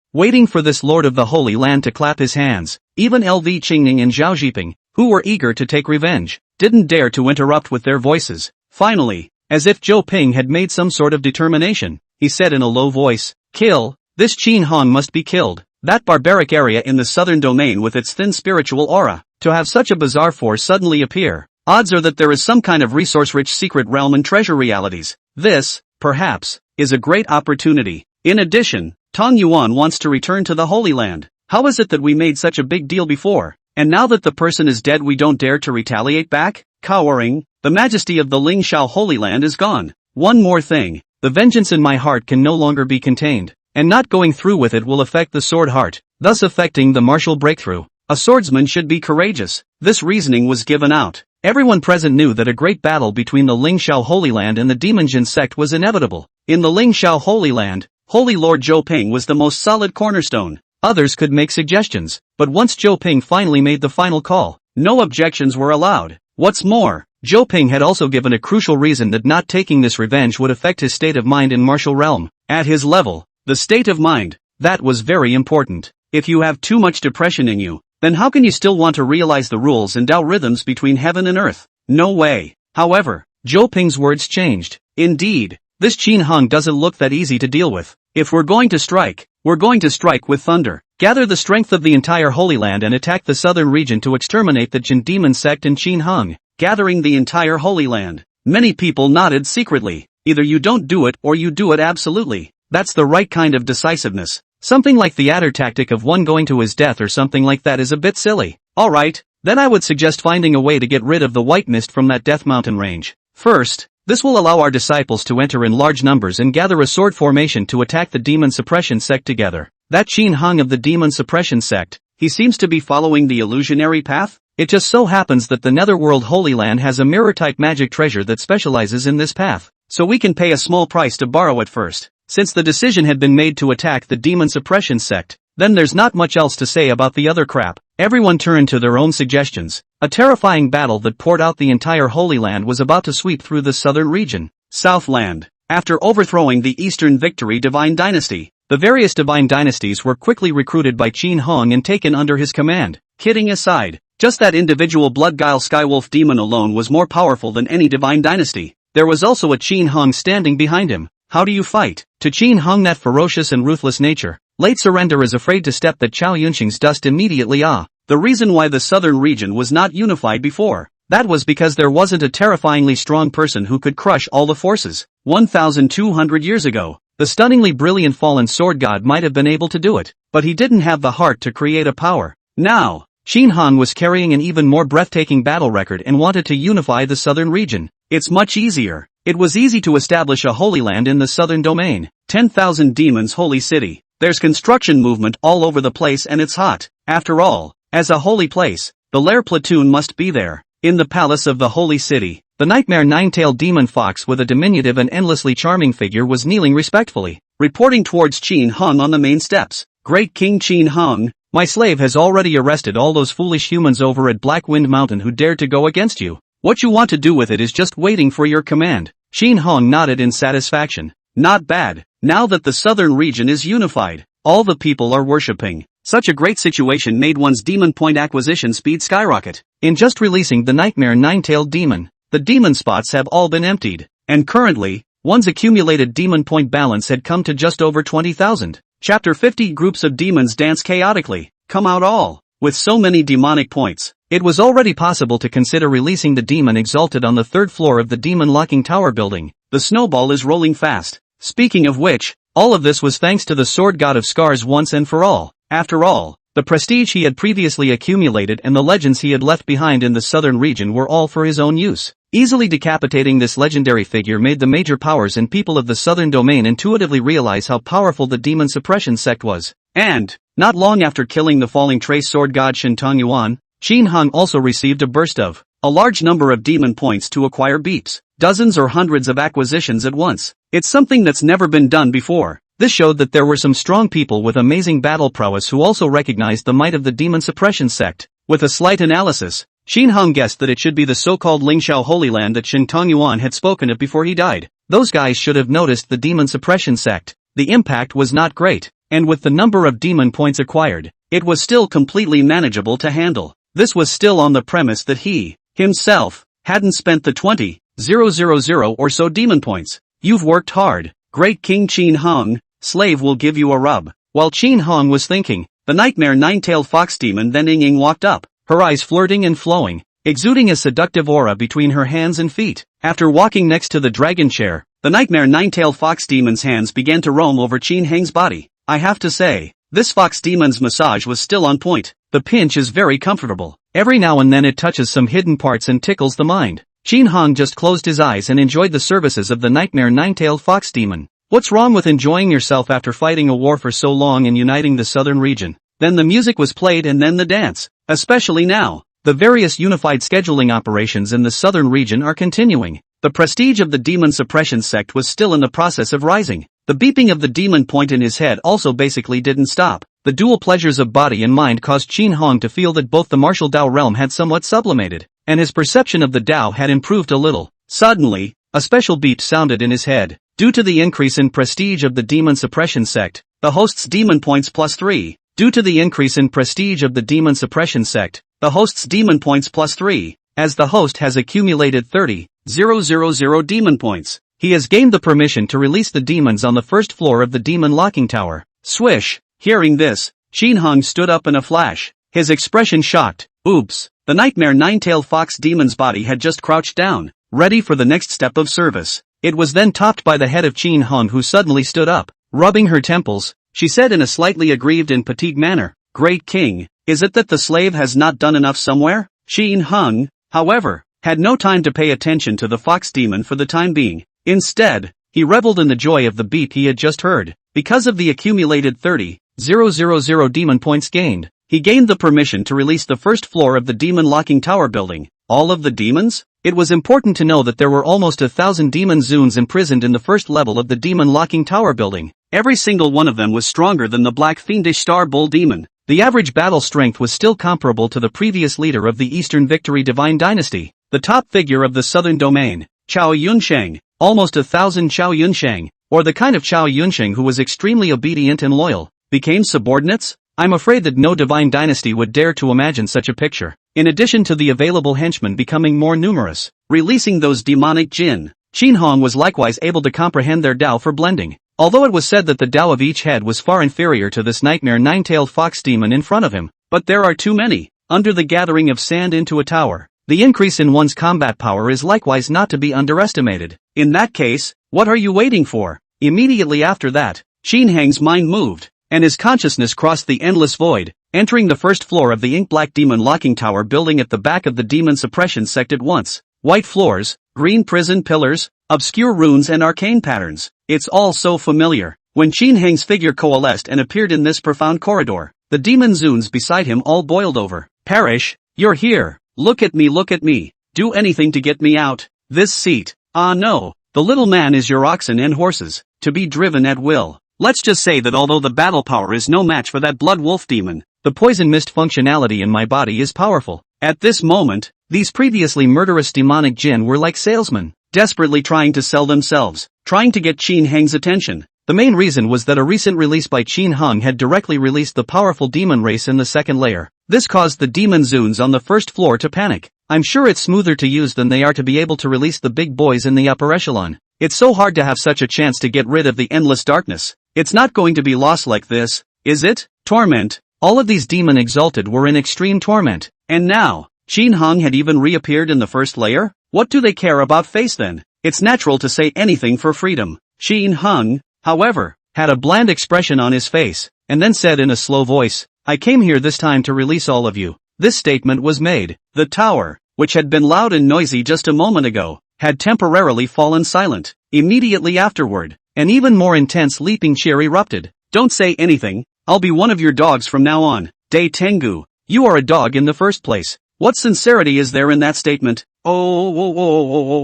for this Lord of the Holy Land to clap his hands. Even LV Qingning and Zhao Zhiping, who were eager to take revenge, didn't dare to interrupt with their voices. Finally, as if Zhou Ping had made some sort of determination, he said in a low voice, "Kill, this Qin Hong must be killed. That barbaric area in the southern domain with its thin spiritual aura, to have such a bizarre force suddenly appear. Odds are that there is some kind of resource-rich secret realm and treasure realities. This, perhaps, is a great opportunity. In addition, Tong Yuan wants to return to the Holy Land. How is it that we made such a big deal before, and now that the person is dead we don't dare to retaliate back? Cowering, the majesty of the Ling Shao Holy Land is gone. One more thing, the vengeance in my heart can no longer be contained, and not going through with it will affect the sword heart, thus affecting the martial breakthrough. A swordsman should be courageous." This reasoning was given out. Everyone present knew that a great battle between the Ling Shao Holy Land and the Demon Jin sect was inevitable. In the Ling Shao Holy Land, Holy Lord Zhou Ping was the most solid cornerstone. Others could make suggestions, but once Zhou Ping finally made the final call, no objections were allowed. What's more, Zhou Ping had also given a crucial reason that not taking this revenge would affect his state of mind in martial realm. At his level, the state of mind, that was very important. If you have too much depression in you, then how can you still want to realize the rules and Tao rhythms between heaven and earth? No way. However, Zhou Ping's words changed. Indeed, this Qin Hong doesn't look that easy to deal with. If we're going to strike, we're going to strike with thunder. Gather the strength of the entire Holy Land and attack the southern region to exterminate the Jin Demon sect and Qin Hong. Gathering the entire Holy Land. Many people nodded secretly. Either you don't do it or you do it absolutely. That's the right kind of decisiveness. Something like the adder tactic of one going to his death or something like that is a bit silly. Alright, then I would suggest finding a way to get rid of the white mist from that Death Mountain range. First, this will allow our disciples to enter in large numbers and gather a sword formation to attack the Demon Suppression sect together. That Qin Hong of the Demon Suppression sect, he seems to be following the illusionary path? It just so happens that the Netherworld Holy Land has a mirror-type magic treasure that specializes in this path, so we can pay a small price to borrow it first. Since the decision had been made to attack the Demon Suppression sect, then there's not much else to say about the other crap. Everyone turned to their own suggestions. A terrifying battle that poured out the entire Holy Land was about to sweep through the southern region. Southland. After overthrowing the Eastern Victory Divine Dynasty, the various divine dynasties were quickly recruited by Qin Hong and taken under his command. Kidding aside, just that individual Bloodguile Skywolf demon alone was more powerful than any divine dynasty. There was also a Qin Hong standing behind him. How do you fight? To Qin Hong that ferocious and ruthless nature, late surrender is afraid to step that Chao Yunqing's dust immediately. The reason why the southern region was not unified before, that was because there wasn't a terrifyingly strong person who could crush all the forces. 1,200 years ago, the stunningly brilliant fallen sword god might have been able to do it, but he didn't have the heart to create a power. Now, Qin Hong was carrying an even more breathtaking battle record and wanted to unify the southern region. It's much easier. It was easy to establish a Holy Land in the southern domain. 10,000 demons holy city. There's construction movement all over the place and it's hot. After all, as a holy place, the Lair platoon must be there. In the palace of the holy city, the nightmare nine-tailed demon fox with a diminutive and endlessly charming figure was kneeling respectfully, reporting towards Qin Hong on the main steps. Great King Qin Hong, my slave has already arrested all those foolish humans over at Black Wind Mountain who dared to go against you. What you want to do with it is just waiting for your command. Qin Hong nodded in satisfaction. Not bad. Now that the southern region is unified, all the people are worshipping. Such a great situation made one's demon point acquisition speed skyrocket. In just releasing the nightmare nine-tailed demon, the demon spots have all been emptied, and currently, one's accumulated demon point balance had come to just over 20,000. Chapter 50 Groups of demons dance chaotically. Come out all. With so many demonic points, it was already possible to consider releasing the demon exalted on the third floor of the demon locking tower building. The snowball is rolling fast. Speaking of which, all of this was thanks to the sword god of scars once and for all. After all, the prestige he had previously accumulated and the legends he had left behind in the southern region were all for his own use. Easily decapitating this legendary figure made the major powers and people of the southern domain intuitively realize how powerful the demon suppression sect was. And, not long after killing the falling trace sword god Shin Tong Yuan, Qin Hong also received a burst of a large number of demon points to acquire beeps, dozens or hundreds of acquisitions at once. It's something that's never been done before. This showed that there were some strong people with amazing battle prowess who also recognized the might of the demon suppression sect. With a slight analysis, Qin Hong guessed that it should be the so-called Lingxiao Holy Land that Shin Tong Yuan had spoken of before he died. Those guys should have noticed the demon suppression sect. The impact was not great, and with the number of demon points acquired, it was still completely manageable to handle. This was still on the premise that he, himself, hadn't spent the 20,000 or so demon points. You've worked hard, great King Qin Hong, slave will give you a rub. While Qin Hong was thinking, the nightmare nine-tailed fox demon then Ying walked up, her eyes flirting and flowing, exuding a seductive aura between her hands and feet. After walking next to the dragon chair, the nightmare nine-tailed fox demon's hands began to roam over Qin Heng's body. I have to say, this fox demon's massage was still on point. The pinch is very comfortable. Every now and then it touches some hidden parts and tickles the mind. Qin Hong just closed his eyes and enjoyed the services of the nightmare nine-tailed fox demon. What's wrong with enjoying yourself after fighting a war for so long and uniting the southern region? Then the music was played and then the dance. Especially now, the various unified scheduling operations in the southern region are continuing. The prestige of the demon suppression sect was still in the process of rising. The beeping of the demon point in his head also basically didn't stop. The dual pleasures of body and mind caused Qin Hong to feel that both the martial Dao realm had somewhat sublimated, and his perception of the Dao had improved a little. Suddenly, a special beep sounded in his head. Due to the increase in prestige of the demon suppression sect, the host's demon points +3. Due to the increase in prestige of the demon suppression sect, the host's demon points +3, as the host has accumulated 30,000 demon points. He has gained the permission to release the demons on the first floor of the demon locking tower. Swish! Hearing this, Qin Hong stood up in a flash, his expression shocked. Oops! The nightmare nine-tailed fox demon's body had just crouched down, ready for the next step of service. It was then topped by the head of Qin Hong, who suddenly stood up. Rubbing her temples, she said in a slightly aggrieved and fatigued manner, "Great King, is it that the slave has not done enough somewhere?" Qin Hong, however, had no time to pay attention to the fox demon for the time being. Instead, he reveled in the joy of the beep he had just heard. Because of the accumulated 30,000 demon points gained, he gained the permission to release the first floor of the demon locking tower building. All of the demons? It was important to know that there were almost 1,000 demon zoons imprisoned in the first level of the demon locking tower building. Every single one of them was stronger than the black fiendish star bull demon. The average battle strength was still comparable to the previous leader of the Eastern Victory Divine Dynasty, the top figure of the southern domain, Chao Yunsheng, almost 1,000 Chao Yunsheng, or the kind of Chao Yunsheng who was extremely obedient and loyal, became subordinates? I'm afraid that no divine dynasty would dare to imagine such a picture. In addition to the available henchmen becoming more numerous, releasing those demonic jinn, Qin Hong was likewise able to comprehend their Dao for blending. Although it was said that the Dao of each head was far inferior to this nightmare nine-tailed fox demon in front of him, but there are too many. Under the gathering of sand into a tower, the increase in one's combat power is likewise not to be underestimated. In that case, what are you waiting for? Immediately after that, Qin Heng's mind moved, and his consciousness crossed the endless void, entering the first floor of the ink-black demon locking tower building at the back of the demon suppression sect at once. White floors, green prison pillars, obscure runes and arcane patterns. It's all so familiar. When Qin Heng's figure coalesced and appeared in this profound corridor, the demon zoons beside him all boiled over. Perish, you're here. Look at me. Do anything to get me out. This seat. Ah no, the little man is your oxen and horses, to be driven at will. Let's just say that although the battle power is no match for that blood wolf demon, the poison mist functionality in my body is powerful. At this moment, these previously murderous demonic jinn were like salesmen, desperately trying to sell themselves, trying to get Qin Heng's attention. The main reason was that a recent release by Qin Hong had directly released the powerful demon race in the second layer. This caused the demon zoons on the first floor to panic. I'm sure it's smoother to use than they are to be able to release the big boys in the upper echelon. It's so hard to have such a chance to get rid of the endless darkness. It's not going to be lost like this, is it? Torment. All of these demon exalted were in extreme torment. And now, Qin Hong had even reappeared in the first layer? What do they care about face then? It's natural to say anything for freedom. Qin Hong, however, had a bland expression on his face, and then said in a slow voice, I came here this time to release all of you. This statement was made. The tower, which had been loud and noisy just a moment ago, had temporarily fallen silent. Immediately afterward, an even more intense leaping cheer erupted. Don't say anything, I'll be one of your dogs from now on. Dai Tengu, you are a dog in the first place. What sincerity is there in that statement? Oh.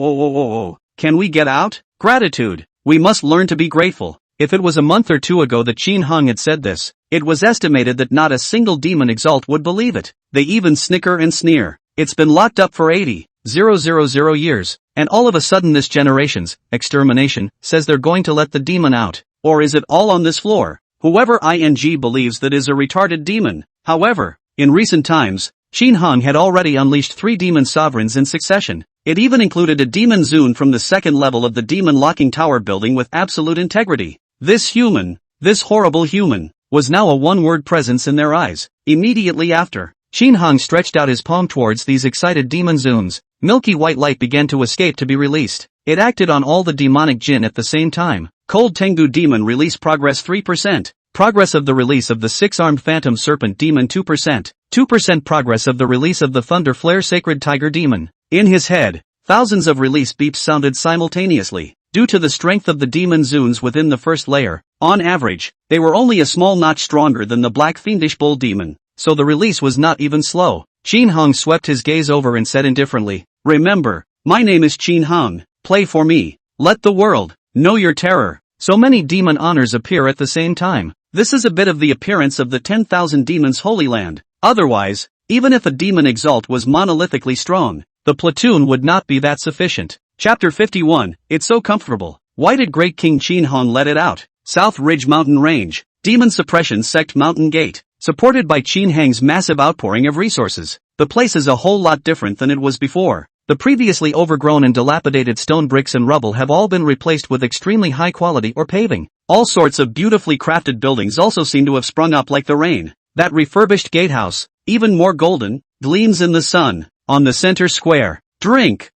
Can we get out? Gratitude. We must learn to be grateful. If it was a month or two ago that Qin Hong had said this, it was estimated that not a single demon exalt would believe it. They even snicker and sneer. It's been locked up for 80,000 years. and all of a sudden this generation's extermination says they're going to let the demon out. Or is it all on this floor? Whoever believes that is a retarded demon. However, in recent times, Qin Hong had already unleashed 3 demon sovereigns in succession. It even included a demon Zun from the second level of the demon locking tower building with absolute integrity. This horrible human, was now a one-word presence in their eyes. Immediately after, Qin Hong stretched out his palm towards these excited demon Zuns. Milky white light began to escape to be released. It acted on all the demonic jinn at the same time. Cold Tengu demon release progress 3%. Progress of the release of the 6-armed phantom serpent demon 2%. 2% progress of the release of the thunder flare sacred tiger demon. In his head, thousands of release beeps sounded simultaneously. Due to the strength of the demon Zuns within the first layer, on average, they were only a small notch stronger than the black fiendish bull demon, so the release was not even slow. Qin Hong swept his gaze over and said indifferently, "Remember, my name is Qin Hong, play for me. Let the world know your terror." So many demon honors appear at the same time. This is a bit of the appearance of the 10,000 demons Holy Land. Otherwise, even if a demon exalt was monolithically strong, the platoon would not be that sufficient. Chapter 51, It's So Comfortable. Why did Great King Qin Hong let it out? South Ridge Mountain Range, Demon Suppression Sect Mountain Gate, supported by Qin Hong's massive outpouring of resources. The place is a whole lot different than it was before. The previously overgrown and dilapidated stone bricks and rubble have all been replaced with extremely high quality or paving. All sorts of beautifully crafted buildings also seem to have sprung up like the rain. That refurbished gatehouse, even more golden, gleams in the sun. On the center square, drink,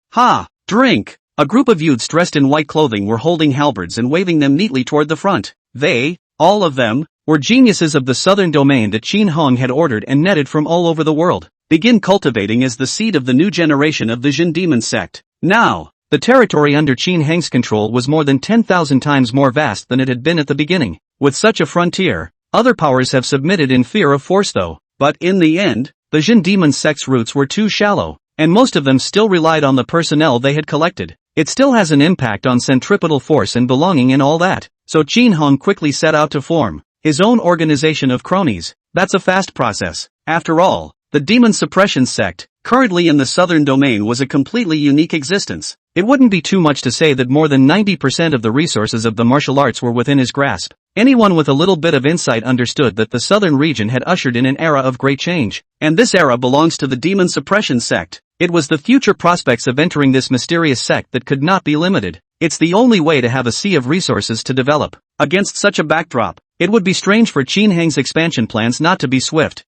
drink. A group of youths dressed in white clothing were holding halberds and waving them neatly toward the front. They, all of them, were geniuses of the southern domain that Qin Hong had ordered and netted from all over the world. Begin cultivating as the seed of the new generation of the Jin Demon sect. Now, the territory under Qin Hong's control was more than 10,000 times more vast than it had been at the beginning. With such a frontier, other powers have submitted in fear of force though. But in the end, the Jin Demon sect's roots were too shallow, and most of them still relied on the personnel they had collected. It still has an impact on centripetal force and belonging and all that. So Qin Hong quickly set out to form his own organization of cronies. That's a fast process. After all, the Demon Suppression sect, currently in the southern domain, was a completely unique existence. It wouldn't be too much to say that more than 90% of the resources of the martial arts were within his grasp. Anyone with a little bit of insight understood that the southern region had ushered in an era of great change. And this era belongs to the Demon Suppression sect. It was the future prospects of entering this mysterious sect that could not be limited. It's the only way to have a sea of resources to develop. Against such a backdrop, it would be strange for Qin Hong's expansion plans not to be swift.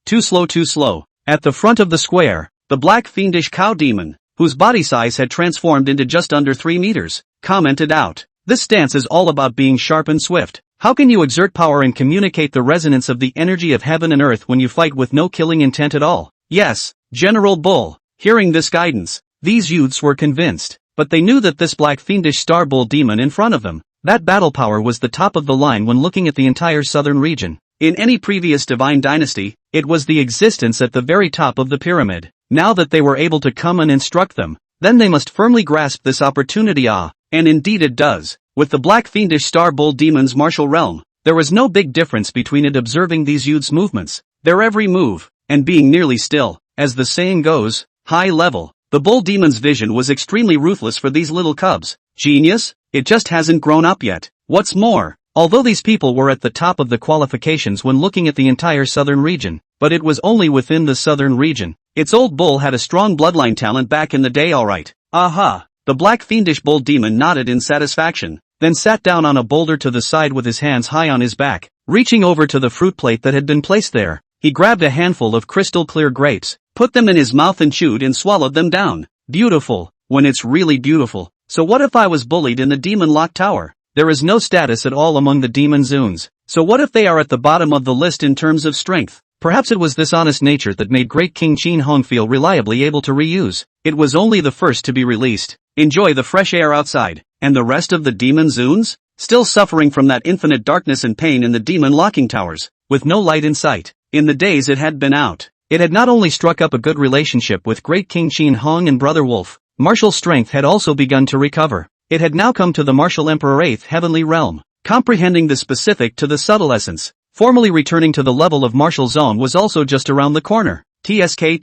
Too slow. At the front of the square, the black fiendish cow demon, whose body size had transformed into just under 3 meters, commented out, "This stance is all about being sharp and swift. How can you exert power and communicate the resonance of the energy of heaven and earth when you fight with no killing intent at all?" Yes, General Bull. Hearing this guidance, these youths were convinced, but they knew that this black fiendish star bull demon in front of them, that battle power was the top of the line when looking at the entire southern region. In any previous divine dynasty, it was the existence at the very top of the pyramid. Now that they were able to come and instruct them, then they must firmly grasp this opportunity. And indeed it does. With the black fiendish star bull demon's martial realm, there was no big difference between it observing these youths' movements, their every move, and being nearly still. As the saying goes, high level. The bull demon's vision was extremely ruthless for these little cubs. Genius? It just hasn't grown up yet. What's more, although these people were at the top of the qualifications when looking at the entire southern region, but it was only within the southern region. Its old bull had a strong bloodline talent back in the day, alright. Aha! The black fiendish bull demon nodded in satisfaction, then sat down on a boulder to the side with his hands high on his back. Reaching over to the fruit plate that had been placed there, he grabbed a handful of crystal clear grapes, put them in his mouth and chewed and swallowed them down. Beautiful, when it's really beautiful. So what if I was bullied in the demon lock tower? There is no status at all among the demon Zuns. So what if they are at the bottom of the list in terms of strength? Perhaps it was this honest nature that made Great King Qin Hong feel reliably able to reuse. It was only the first to be released. Enjoy the fresh air outside. And the rest of the demon Zuns? Still suffering from that infinite darkness and pain in the demon locking towers, with no light in sight. In the days it had been out, it had not only struck up a good relationship with Great King Qin Hong and Brother Wolf, martial strength had also begun to recover. It had now come to the martial Emperor 8th heavenly realm, comprehending the specific to the subtle essence. Formally returning to the level of martial zone was also just around the corner. TSK.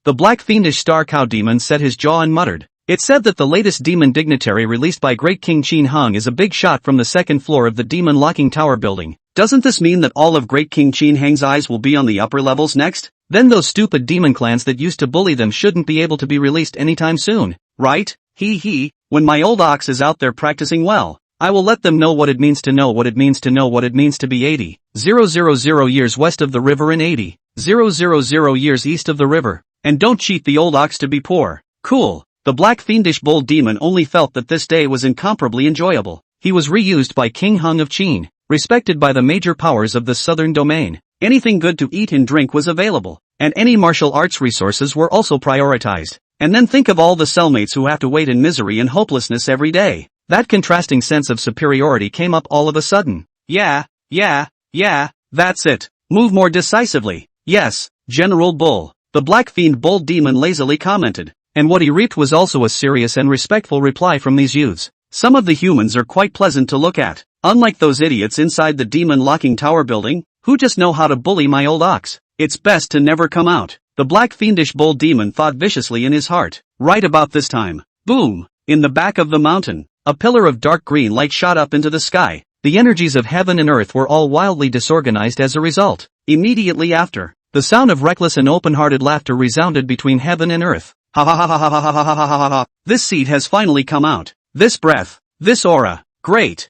The black fiendish star cow demon set his jaw and muttered. It said that the latest demon dignitary released by Great King Qin Hung is a big shot from the second floor of the demon locking tower building. Doesn't this mean that all of Great King Qin Hang's eyes will be on the upper levels next? Then those stupid demon clans that used to bully them shouldn't be able to be released anytime soon, right? When my old ox is out there practicing well, I will let them know what it means to know what it means to know what it means to be 80,000 years west of the river and 80,000 years east of the river. And don't cheat the old ox to be poor. Cool. The black fiendish bull demon only felt that this day was incomparably enjoyable. He was reused by King Hung of Qin, respected by the major powers of the southern domain. Anything good to eat and drink was available, and any martial arts resources were also prioritized. And then think of all the cellmates who have to wait in misery and hopelessness every day. That contrasting sense of superiority came up all of a sudden. Yeah, that's it. Move more decisively. Yes, General Bull. The black fiend bull demon lazily commented. And what he reaped was also a serious and respectful reply from these youths. Some of the humans are quite pleasant to look at, unlike those idiots inside the demon locking tower building, who just know how to bully my old ox. It's best to never come out. The black fiendish bull demon thought viciously in his heart. Right about this time, boom, in the back of the mountain, a pillar of dark green light shot up into the sky. The energies of heaven and earth were all wildly disorganized as a result. Immediately after, the sound of reckless and open-hearted laughter resounded between heaven and earth. Ha ha ha ha ha ha ha ha ha ha ha. This seed has finally come out. This breath. This aura. Great.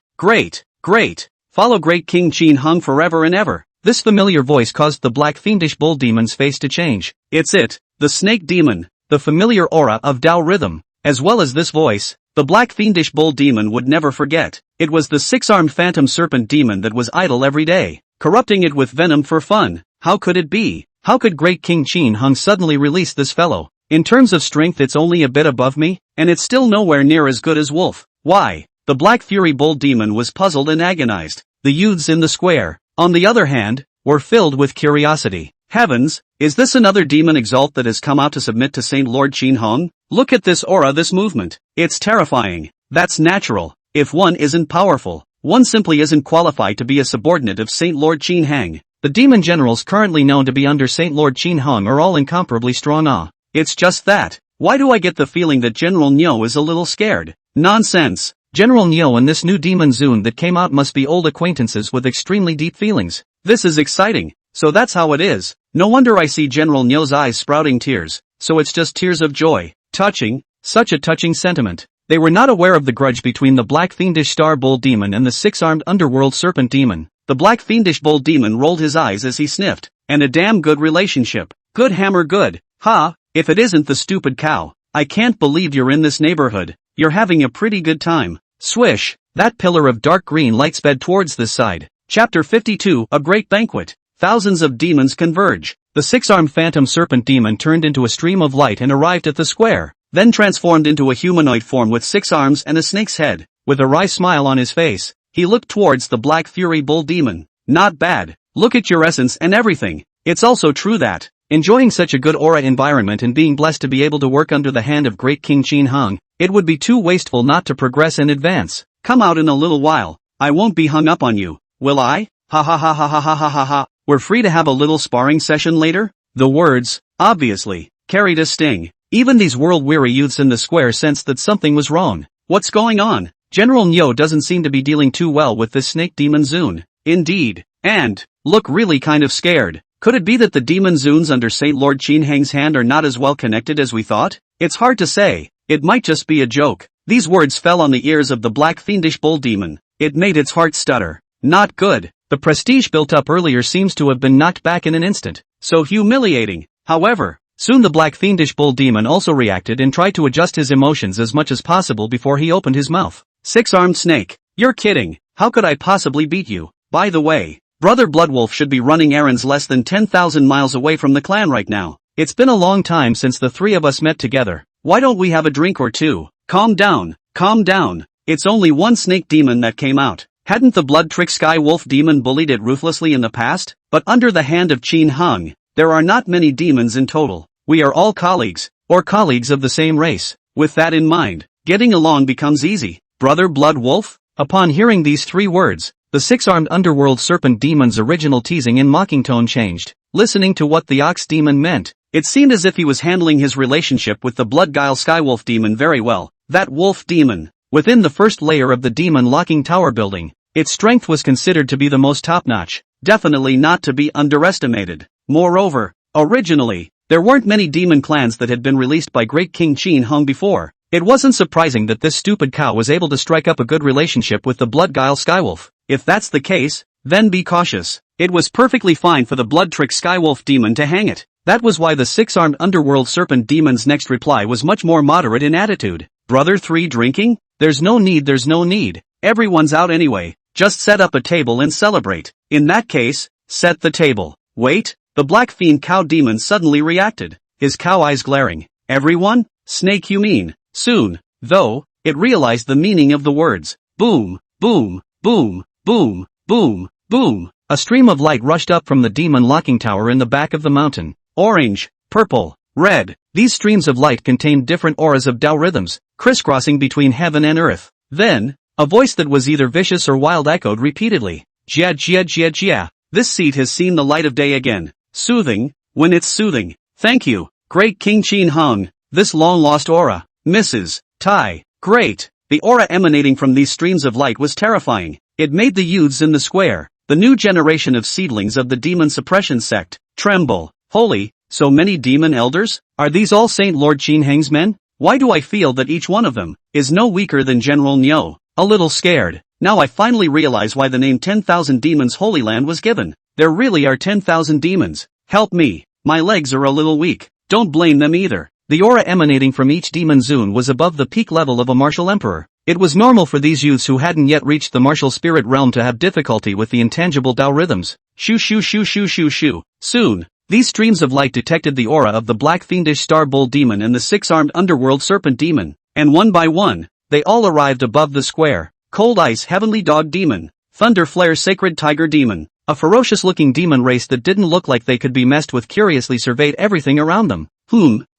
Follow Great King Qin Hung forever and ever. This familiar voice caused the black fiendish bull demon's face to change. It's it. The snake demon. The familiar aura of Dao rhythm. As well as this voice, the black fiendish bull demon would never forget. It was the six-armed phantom serpent demon that was idle every day, corrupting it with venom for fun. How could it be? How could Great King Qin Hung suddenly release this fellow? In terms of strength it's only a bit above me, and it's still nowhere near as good as Wolf. Why? The Black Fury Bull Demon was puzzled and agonized. The youths in the square, on the other hand, were filled with curiosity. Heavens, is this another demon exalt that has come out to submit to Saint Lord Qin Hung? Look at this aura, this movement. It's terrifying. That's natural. If one isn't powerful, one simply isn't qualified to be a subordinate of Saint Lord Qin Hang. The demon generals currently known to be under Saint Lord Qin Hung are all incomparably strong. It's just that. Why do I get the feeling that General Nyo is a little scared? Nonsense. General Nyo and this new demon Zune that came out must be old acquaintances with extremely deep feelings. This is exciting. So that's how it is. No wonder I see General Nyo's eyes sprouting tears. So it's just tears of joy. Touching. Such a touching sentiment. They were not aware of the grudge between the black fiendish star bull demon and the six-armed underworld serpent demon. The black fiendish bull demon rolled his eyes as he sniffed. And a damn good relationship. Good hammer good. Ha, if it isn't the stupid cow. I can't believe you're in this neighborhood. You're having a pretty good time. Swish, that pillar of dark green light sped towards this side. Chapter 52, A Great Banquet. Thousands of demons converge. The six-armed phantom serpent demon turned into a stream of light and arrived at the square, then transformed into a humanoid form with 6 arms and a snake's head. With a wry smile on his face, he looked towards the Black Fury Bull Demon. Not bad. Look at your essence and everything. It's also true that, enjoying such a good aura environment and being blessed to be able to work under the hand of Great King Qin Hung, it would be too wasteful not to progress and advance. Come out in a little while. I won't be hung up on you, will I? Ha ha ha ha ha ha ha ha ha. We're free to have a little sparring session later? The words, obviously, carried a sting. Even these world-weary youths in the square sensed that something was wrong. What's going on? General Nyo doesn't seem to be dealing too well with this snake demon Zune. Indeed. And, look really kind of scared. Could it be that the demon Zunes under Saint Lord Qin Hang's hand are not as well connected as we thought? It's hard to say. It might just be a joke. These words fell on the ears of the black fiendish bull demon. It made its heart stutter. Not good. The prestige built up earlier seems to have been knocked back in an instant. So humiliating. However, soon the black fiendish bull demon also reacted and tried to adjust his emotions as much as possible before he opened his mouth. 6-armed snake. You're kidding. How could I possibly beat you? By the way, Brother Bloodwolf should be running errands less than 10,000 miles away from the clan right now. It's been a long time since the three of us met together. Why don't we have a drink or two? Calm down. Calm down. It's only one snake demon that came out. Hadn't the blood trick sky wolf demon bullied it ruthlessly in the past? But under the hand of Qin Hung, there are not many demons in total. We are all colleagues, or colleagues of the same race. With that in mind, getting along becomes easy. Brother Blood Wolf? Upon hearing these 3 words, the 6-armed underworld serpent demon's original teasing and mocking tone changed. Listening to what the ox demon meant, It seemed as if he was handling his relationship with the Blood Guile Skywolf demon very well. That wolf demon, within the first layer of the demon locking tower building, its strength was considered to be the most top-notch, definitely not to be underestimated. Moreover, originally, there weren't many demon clans that had been released by Great King Qin Hung before. It wasn't surprising that this stupid cow was able to strike up a good relationship with the Blood Guile Skywolf. If that's the case, then be cautious. It was perfectly fine for the Blood Trick Skywolf demon to hang it. That was why the six-armed underworld serpent demon's next reply was much more moderate in attitude. Brother 3 drinking? There's no need. Everyone's out anyway. Just set up a table and celebrate. In that case, set the table. Wait, the Black Fiend Cow demon suddenly reacted, his cow eyes glaring. Everyone? Snake you mean? Soon, though, it realized the meaning of the words. Boom, boom, boom, boom, boom, boom. A stream of light rushed up from the demon locking tower in the back of the mountain. Orange, purple, red. These streams of light contained different auras of Tao rhythms, crisscrossing between heaven and earth. Then, a voice that was either vicious or wild echoed repeatedly. Jia jia jia jia. This seat has seen the light of day again. Soothing, when it's soothing. Thank you, Great King Qin Hung. This long-lost aura. Mrs. Tai. Great. The aura emanating from these streams of light was terrifying. It made the youths in the square, the new generation of seedlings of the demon suppression sect, tremble. Holy, so many demon elders? Are these all Saint Lord Qin Heng's men? Why do I feel that each one of them is no weaker than General Nyo? A little scared. Now I finally realize why the name 10,000 Demons Holy Land was given. There really are 10,000 demons. Help me. My legs are a little weak. Don't blame them either. The aura emanating from each demon zone was above the peak level of a martial emperor. It was normal for these youths who hadn't yet reached the martial spirit realm to have difficulty with the intangible Tao rhythms. Shoo shoo shoo shoo shoo shoo. Soon, these streams of light detected the aura of the black fiendish star bull demon and the six-armed underworld serpent demon, and one by one, they all arrived above the square. Cold Ice Heavenly Dog Demon, Thunder Flare Sacred Tiger Demon, a ferocious-looking demon race that didn't look like they could be messed with curiously surveyed everything around them.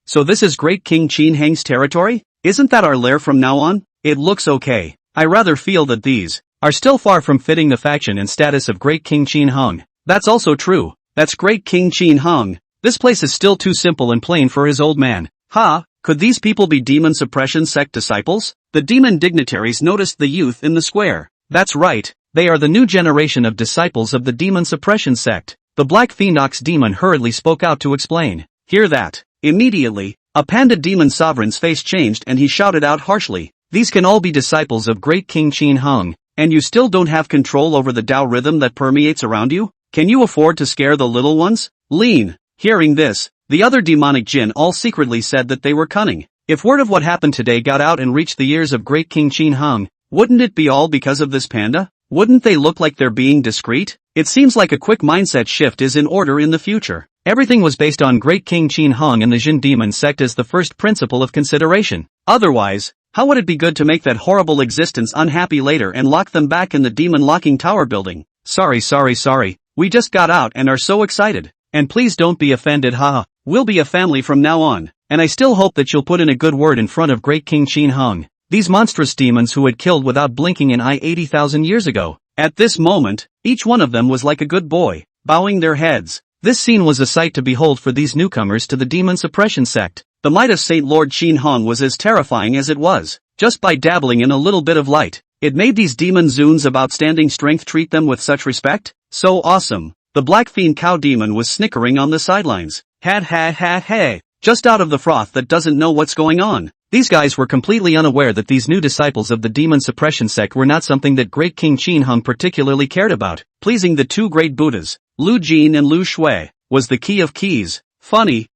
So this is Great King Qin Heng's territory? Isn't that our lair from now on? It looks okay. I rather feel that these are still far from fitting the faction and status of Great King Qin Hung. That's also true. That's Great King Qin Hung. This place is still too simple and plain for his old man. Could these people be demon suppression sect disciples? The demon dignitaries noticed the youth in the square. That's right, they are the new generation of disciples of the demon suppression sect. The Black Phoenix demon hurriedly spoke out to explain. Hear that? Immediately, a panda demon sovereign's face changed and he shouted out harshly. These can all be disciples of Great King Qin Hung, and you still don't have control over the Tao rhythm that permeates around you? Can you afford to scare the little ones? Lean. Hearing this, the other demonic jinn all secretly said that they were cunning. If word of what happened today got out and reached the ears of Great King Qin Hung, wouldn't it be all because of this panda? Wouldn't they look like they're being discreet? It seems like a quick mindset shift is in order in the future. Everything was based on Great King Qin Hung and the Jin demon sect as the first principle of consideration. Otherwise, how would it be good to make that horrible existence unhappy later and lock them back in the demon locking tower building? Sorry. We just got out and are so excited. And please don't be offended, haha. We'll be a family from now on. And I still hope that you'll put in a good word in front of Great King Qin Hung. These monstrous demons who had killed without blinking an eye 80,000 years ago. At this moment, each one of them was like a good boy, bowing their heads. This scene was a sight to behold for these newcomers to the demon suppression sect. The might of Saint Lord Qin Hung was as terrifying as it was, just by dabbling in a little bit of light. It made these demon zoons of outstanding strength treat them with such respect? So awesome. The Black Fiend Cow Demon was snickering on the sidelines. Hey. Just out of the froth that doesn't know what's going on. These guys were completely unaware that these new disciples of the demon suppression sect were not something that Great King Qin Hung particularly cared about. Pleasing the two great Buddhas, Lu Jin and Lu Shui, was the key of keys. Funny.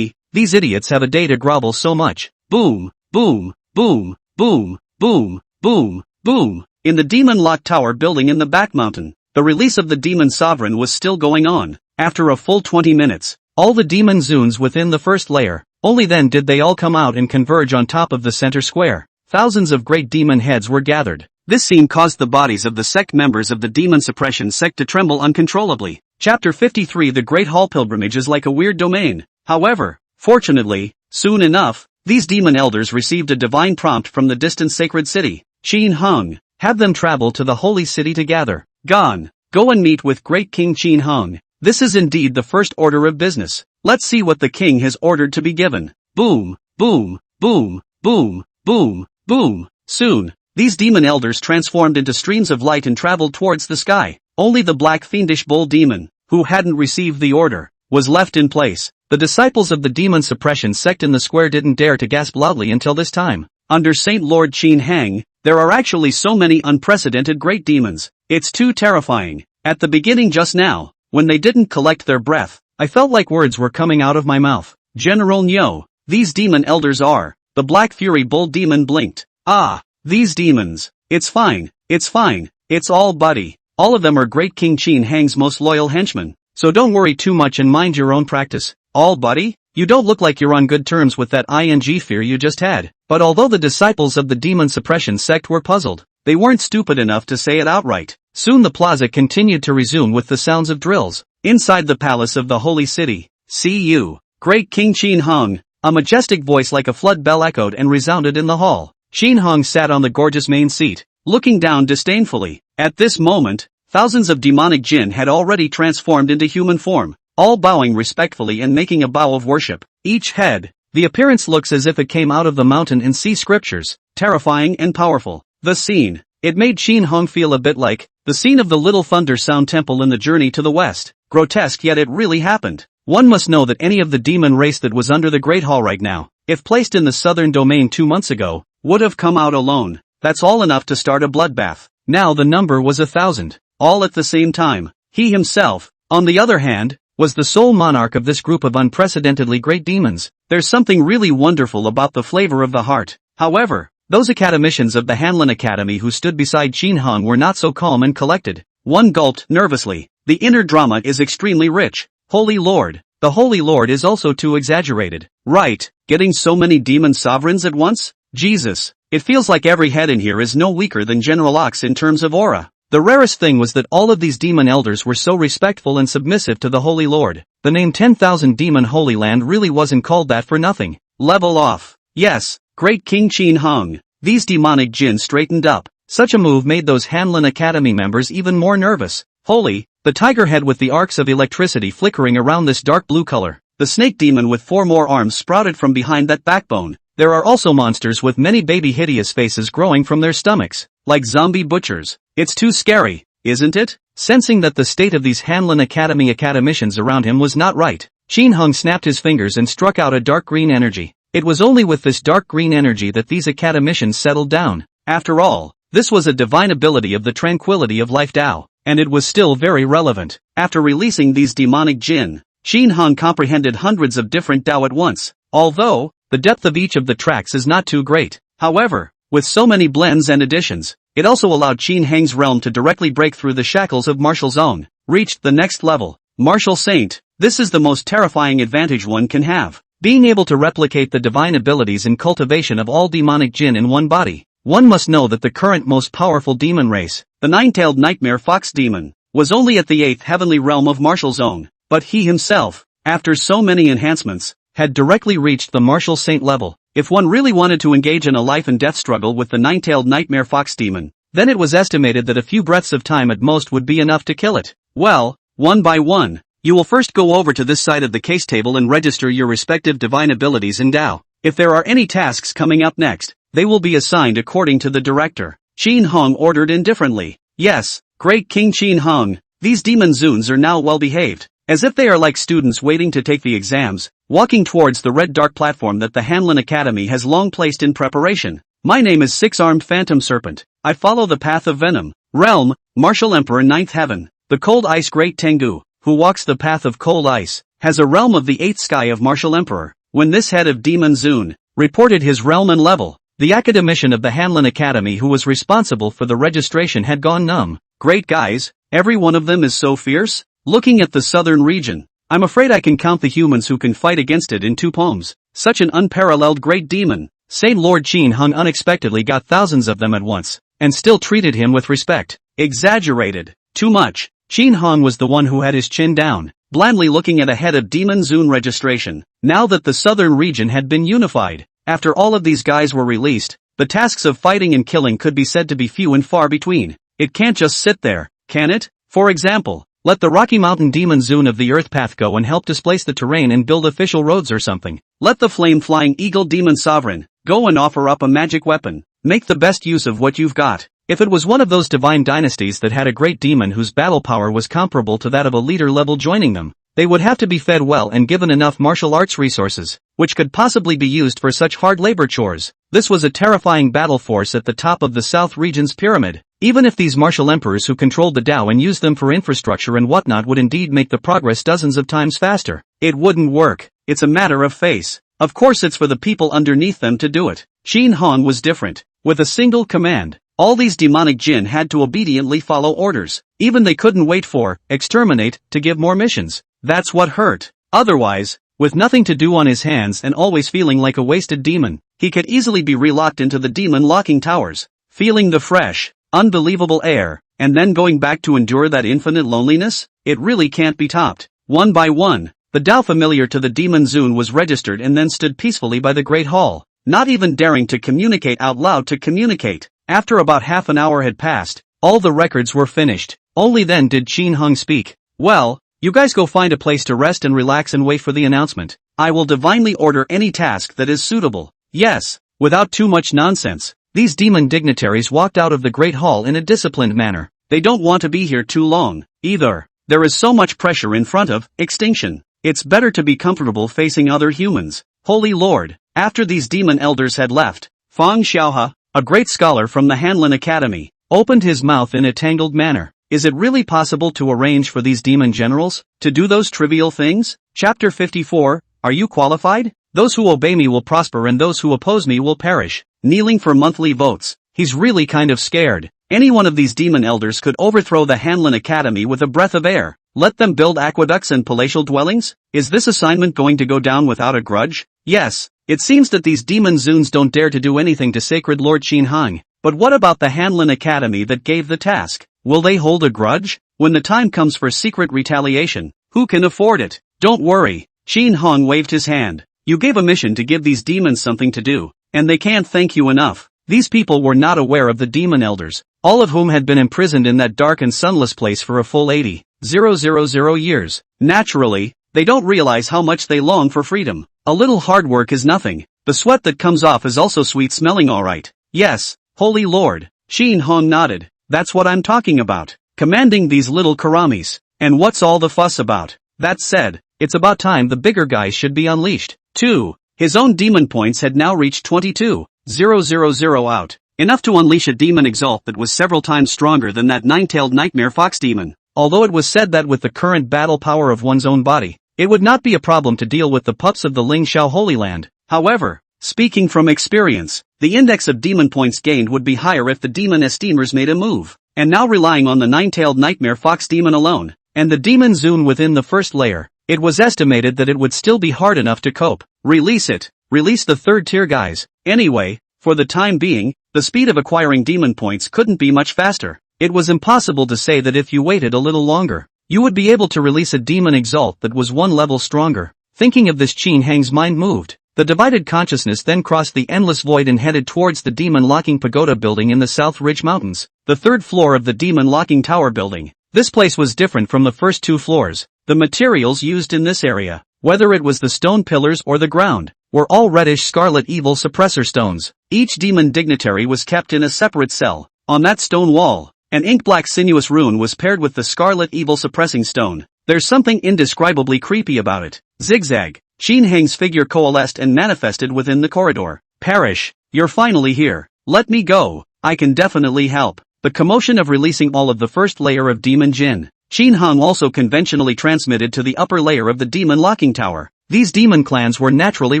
These idiots have a day to grovel so much. Boom, boom, boom, boom, boom, boom, boom. In the demon lock tower building in the back mountain, the release of the demon sovereign was still going on. After a full 20 minutes, all the demon zoons within the first layer, only then did they all come out and converge on top of the center square. Thousands of great demon heads were gathered. This scene caused the bodies of the sect members of the demon suppression sect to tremble uncontrollably. Chapter 53 The Great Hall Pilgrimage is like a weird domain. However, fortunately, soon enough, these demon elders received a divine prompt from the distant sacred city. Qin Hung, have them travel to the holy city to gather. Go and meet with Great King Qin Hung. This is indeed the first order of business. Let's see what the king has ordered to be given. Boom, boom, boom, boom, boom, boom. Soon, these demon elders transformed into streams of light and traveled towards the sky. Only the black fiendish bull demon, who hadn't received the order, was left in place. The disciples of the demon suppression sect in the square didn't dare to gasp loudly until this time. Under Saint Lord Qin Hang, there are actually so many unprecedented great demons. It's too terrifying. At the beginning just now, when they didn't collect their breath, I felt like words were coming out of my mouth. General Nyo, these demon elders are. The Black Fury Bull demon blinked. Ah, these demons. It's fine, it's all buddy. All of them are Great King Qin Hang's most loyal henchmen. So don't worry too much and mind your own practice. All buddy? You don't look like you're on good terms with that ing fear you just had. But although the disciples of the demon suppression sect were puzzled, they weren't stupid enough to say it outright. Soon the plaza continued to resume with the sounds of drills. Inside the palace of the holy city, see you, Great King Qin Hang. A majestic voice like a flood bell echoed and resounded in the hall. Qin Hang sat on the gorgeous main seat, looking down disdainfully. At this moment, thousands of demonic jinn had already transformed into human form, all bowing respectfully and making a bow of worship. Each head, the appearance looks as if it came out of the mountain in sea scriptures, terrifying and powerful. The scene, it made Qin Hang feel a bit like the scene of the Little Thunder Sound Temple in the Journey to the West. Grotesque, yet it really happened. One must know that any of the demon race that was under the Great Hall right now, if placed in the southern domain 2 months ago, would have come out alone. That's all enough to start a bloodbath. Now the number was 1,000, all at the same time. He himself, on the other hand, was the sole monarch of this group of unprecedentedly great demons. There's something really wonderful about the flavor of the heart. However, those academicians of the Hanlin Academy who stood beside Qin Hang were not so calm and collected. One gulped nervously. The inner drama is extremely rich. Holy Lord. The Holy Lord is also too exaggerated. Right, getting so many demon sovereigns at once? Jesus. It feels like every head in here is no weaker than General Ox in terms of aura. The rarest thing was that all of these demon elders were so respectful and submissive to the Holy Lord. The name 10,000 Demon Holy Land really wasn't called that for nothing. Level off. Yes, Great King Qin Hang. These demonic jinn straightened up. Such a move made those Hanlin Academy members even more nervous. Holy, the tiger head with the arcs of electricity flickering around this dark blue color. The snake demon with 4 more arms sprouted from behind that backbone. There are also monsters with many baby hideous faces growing from their stomachs, like zombie butchers. It's too scary, isn't it? Sensing that the state of these Hanlin Academy academicians around him was not right, Qin Hang snapped his fingers and struck out a dark green energy. It was only with this dark green energy that these academicians settled down. After all, this was a divine ability of the tranquility of life Tao, and it was still very relevant. After releasing these demonic jinn, Qin Hang comprehended hundreds of different Tao at once, although the depth of each of the tracks is not too great. However, with so many blends and additions, it also allowed Qin Hang's realm to directly break through the shackles of martial zone. Reached the next level. Martial Saint. This is the most terrifying advantage one can have. Being able to replicate the divine abilities and cultivation of all demonic jinn in one body. One must know that the current most powerful demon race, the 9-tailed nightmare fox demon, was only at the 8th heavenly realm of martial zone. But he himself, after so many enhancements, had directly reached the martial saint level. If one really wanted to engage in a life and death struggle with the 9-tailed nightmare fox demon, then it was estimated that a few breaths of time at most would be enough to kill it. Well, one by one, you will first go over to this side of the case table and register your respective divine abilities in Tao. If there are any tasks coming up next, they will be assigned according to the director. Qin Hang ordered indifferently. Yes, Great King Qin Hang, these demon zoons are now well behaved. As if they are like students waiting to take the exams, walking towards the red dark platform that the Hanlin Academy has long placed in preparation. My name is Six-Armed Phantom Serpent. I follow the path of venom. Realm, Martial Emperor 9th Heaven. The Cold Ice Great Tengu, who walks the path of cold ice, has a realm of the 8th sky of Martial Emperor. When this head of Demon Zoon reported his realm and level, the academician of the Hanlin Academy who was responsible for the registration had gone numb. Great guys, every one of them is so fierce? Looking at the southern region, I'm afraid I can count the humans who can fight against it in 2 palms. Such an unparalleled great demon. Saint Lord Qin Hang unexpectedly got thousands of them at once, and still treated him with respect. Exaggerated. Too much. Qin Hang was the one who had his chin down, blandly looking at a head of Demon Zoon registration. Now that the southern region had been unified, after all of these guys were released, the tasks of fighting and killing could be said to be few and far between. It can't just sit there, can it? For example, Let the Rocky Mountain Demon Zune of the Earth Path go and help displace the terrain and build official roads or something. Let the flame-flying Eagle Demon Sovereign go and offer up a magic weapon. Make the best use of what you've got. If it was one of those divine dynasties that had a great demon whose battle power was comparable to that of a leader level joining them, they would have to be fed well and given enough martial arts resources, which could possibly be used for such hard labor chores. This was a terrifying battle force at the top of the South region's pyramid. Even if these martial emperors who controlled the Tao and used them for infrastructure and whatnot would indeed make the progress dozens of times faster, it wouldn't work. It's a matter of face. Of course it's for the people underneath them to do it. Qin Hong was different. With a single command, all these demonic jinn had to obediently follow orders. Even they couldn't wait for exterminate to give more missions. That's what hurt. Otherwise, with nothing to do on his hands and always feeling like a wasted demon, he could easily be relocked into the demon locking towers, feeling the fresh, unbelievable air, and then going back to endure that infinite loneliness. It really can't be topped. One by one, the Tao familiar to the Demon Zune was registered and then stood peacefully by the Great Hall, not even daring to communicate out loud to communicate. After about half an hour had passed, all the records were finished. Only then did Qin Hong speak. Well, you guys go find a place to rest and relax and wait for the announcement. I will divinely order any task that is suitable. Yes, without too much nonsense. These demon dignitaries walked out of the Great Hall in a disciplined manner. They don't want to be here too long, either. There is so much pressure in front of extinction. It's better to be comfortable facing other humans. Holy Lord. After these demon elders had left, Fang Xiaohe, a great scholar from the Hanlin Academy, opened his mouth in a tangled manner. Is it really possible to arrange for these demon generals to do those trivial things? Chapter 54, Are you qualified? Those who obey me will prosper and those who oppose me will perish. Kneeling for monthly votes. He's really kind of scared. Any one of these demon elders could overthrow the Hanlin Academy with a breath of air. Let them build aqueducts and palatial dwellings? Is this assignment going to go down without a grudge? Yes. It seems that these demon Zunes don't dare to do anything to sacred Lord Qin Hong. But what about the Hanlin Academy that gave the task? Will they hold a grudge? When the time comes for secret retaliation, who can afford it? Don't worry. Qin Hong waved his hand. You gave a mission to give these demons something to do, and they can't thank you enough. These people were not aware of the demon elders, all of whom had been imprisoned in that dark and sunless place for a full 80,000 years. Naturally, they don't realize how much they long for freedom. A little hard work is nothing. The sweat that comes off is also sweet smelling alright. Yes, Holy Lord. Qin Hong nodded. That's what I'm talking about. Commanding these little karamis. And what's all the fuss about? That said, it's about time the bigger guys should be unleashed. 2. His own demon points had now reached 22,000 out. Enough to unleash a demon exalt that was several times stronger than that nine-tailed nightmare fox demon. Although it was said that with the current battle power of one's own body, it would not be a problem to deal with the pups of the Ling Xiao Holy Land. However, speaking from experience, the index of demon points gained would be higher if the demon esteemers made a move. And now relying on the nine-tailed nightmare fox demon alone, and the demon Zune within the first layer, it was estimated that it would still be hard enough to cope. Release it. Release the third tier guys. Anyway, for the time being, the speed of acquiring demon points couldn't be much faster. It was impossible to say that if you waited a little longer, you would be able to release a demon exalt that was one level stronger. Thinking of this, Qin Hong's mind moved. The divided consciousness then crossed the endless void and headed towards the demon locking pagoda building in the South Ridge Mountains, the third floor of the demon locking tower building. This place was different from the first two floors. The materials used in this area, whether it was the stone pillars or the ground, were all reddish scarlet evil suppressor stones. Each demon dignitary was kept in a separate cell. On that stone wall, an ink-black sinuous rune was paired with the scarlet evil suppressing stone. There's something indescribably creepy about it. Zigzag. Qin Hong's figure coalesced and manifested within the corridor. Perish, you're finally here. Let me go. I can definitely help. The commotion of releasing all of the first layer of demon jinn. Qin Hong also conventionally transmitted to the upper layer of the demon locking tower. These demon clans were naturally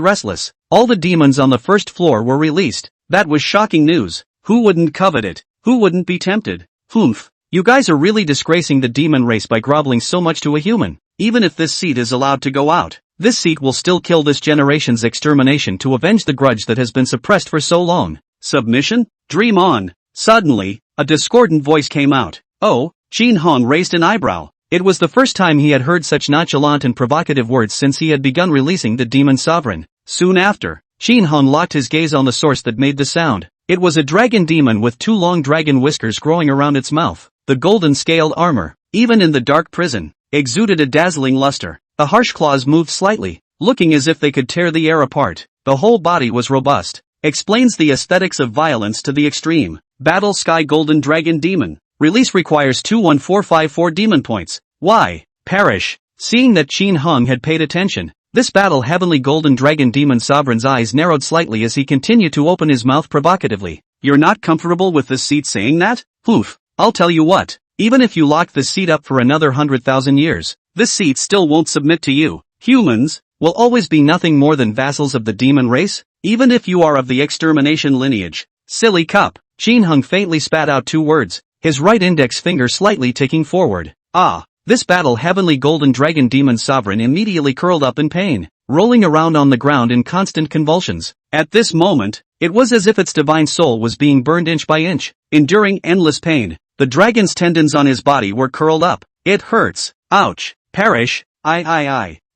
restless. All the demons on the first floor were released. That was shocking news. Who wouldn't covet it? Who wouldn't be tempted? Humph. You guys are really disgracing the demon race by groveling so much to a human. Even if this seed is allowed to go out, this seed will still kill this generation's extermination to avenge the grudge that has been suppressed for so long. Submission? Dream on. Suddenly, a discordant voice came out. Oh, Qin Hong raised an eyebrow. It was the first time he had heard such nonchalant and provocative words since he had begun releasing the demon sovereign. Soon after, Qin Hong locked his gaze on the source that made the sound. It was a dragon demon with two long dragon whiskers growing around its mouth. The golden scaled armor, even in the dark prison, exuded a dazzling luster. The harsh claws moved slightly, looking as if they could tear the air apart. The whole body was robust. Explains the aesthetics of violence to the extreme. Battle Sky Golden Dragon Demon. Release requires 21454 demon points. Why? Perish. Seeing that Qin Hung had paid attention, this battle Heavenly Golden Dragon Demon Sovereign's eyes narrowed slightly as he continued to open his mouth provocatively. You're not comfortable with this seat saying that? Oof. I'll tell you what. Even if you lock this seat up for another 100,000 years, this seat still won't submit to you. Humans will always be nothing more than vassals of the demon race, even if you are of the extermination lineage. Silly cup. Qin Hung faintly spat out 2 words, his right index finger slightly ticking forward. This battle Heavenly Golden Dragon Demon Sovereign immediately curled up in pain, rolling around on the ground in constant convulsions. At this moment, it was as if its divine soul was being burned inch by inch, enduring endless pain. The dragon's tendons on his body were curled up. It hurts. Ouch. Perish.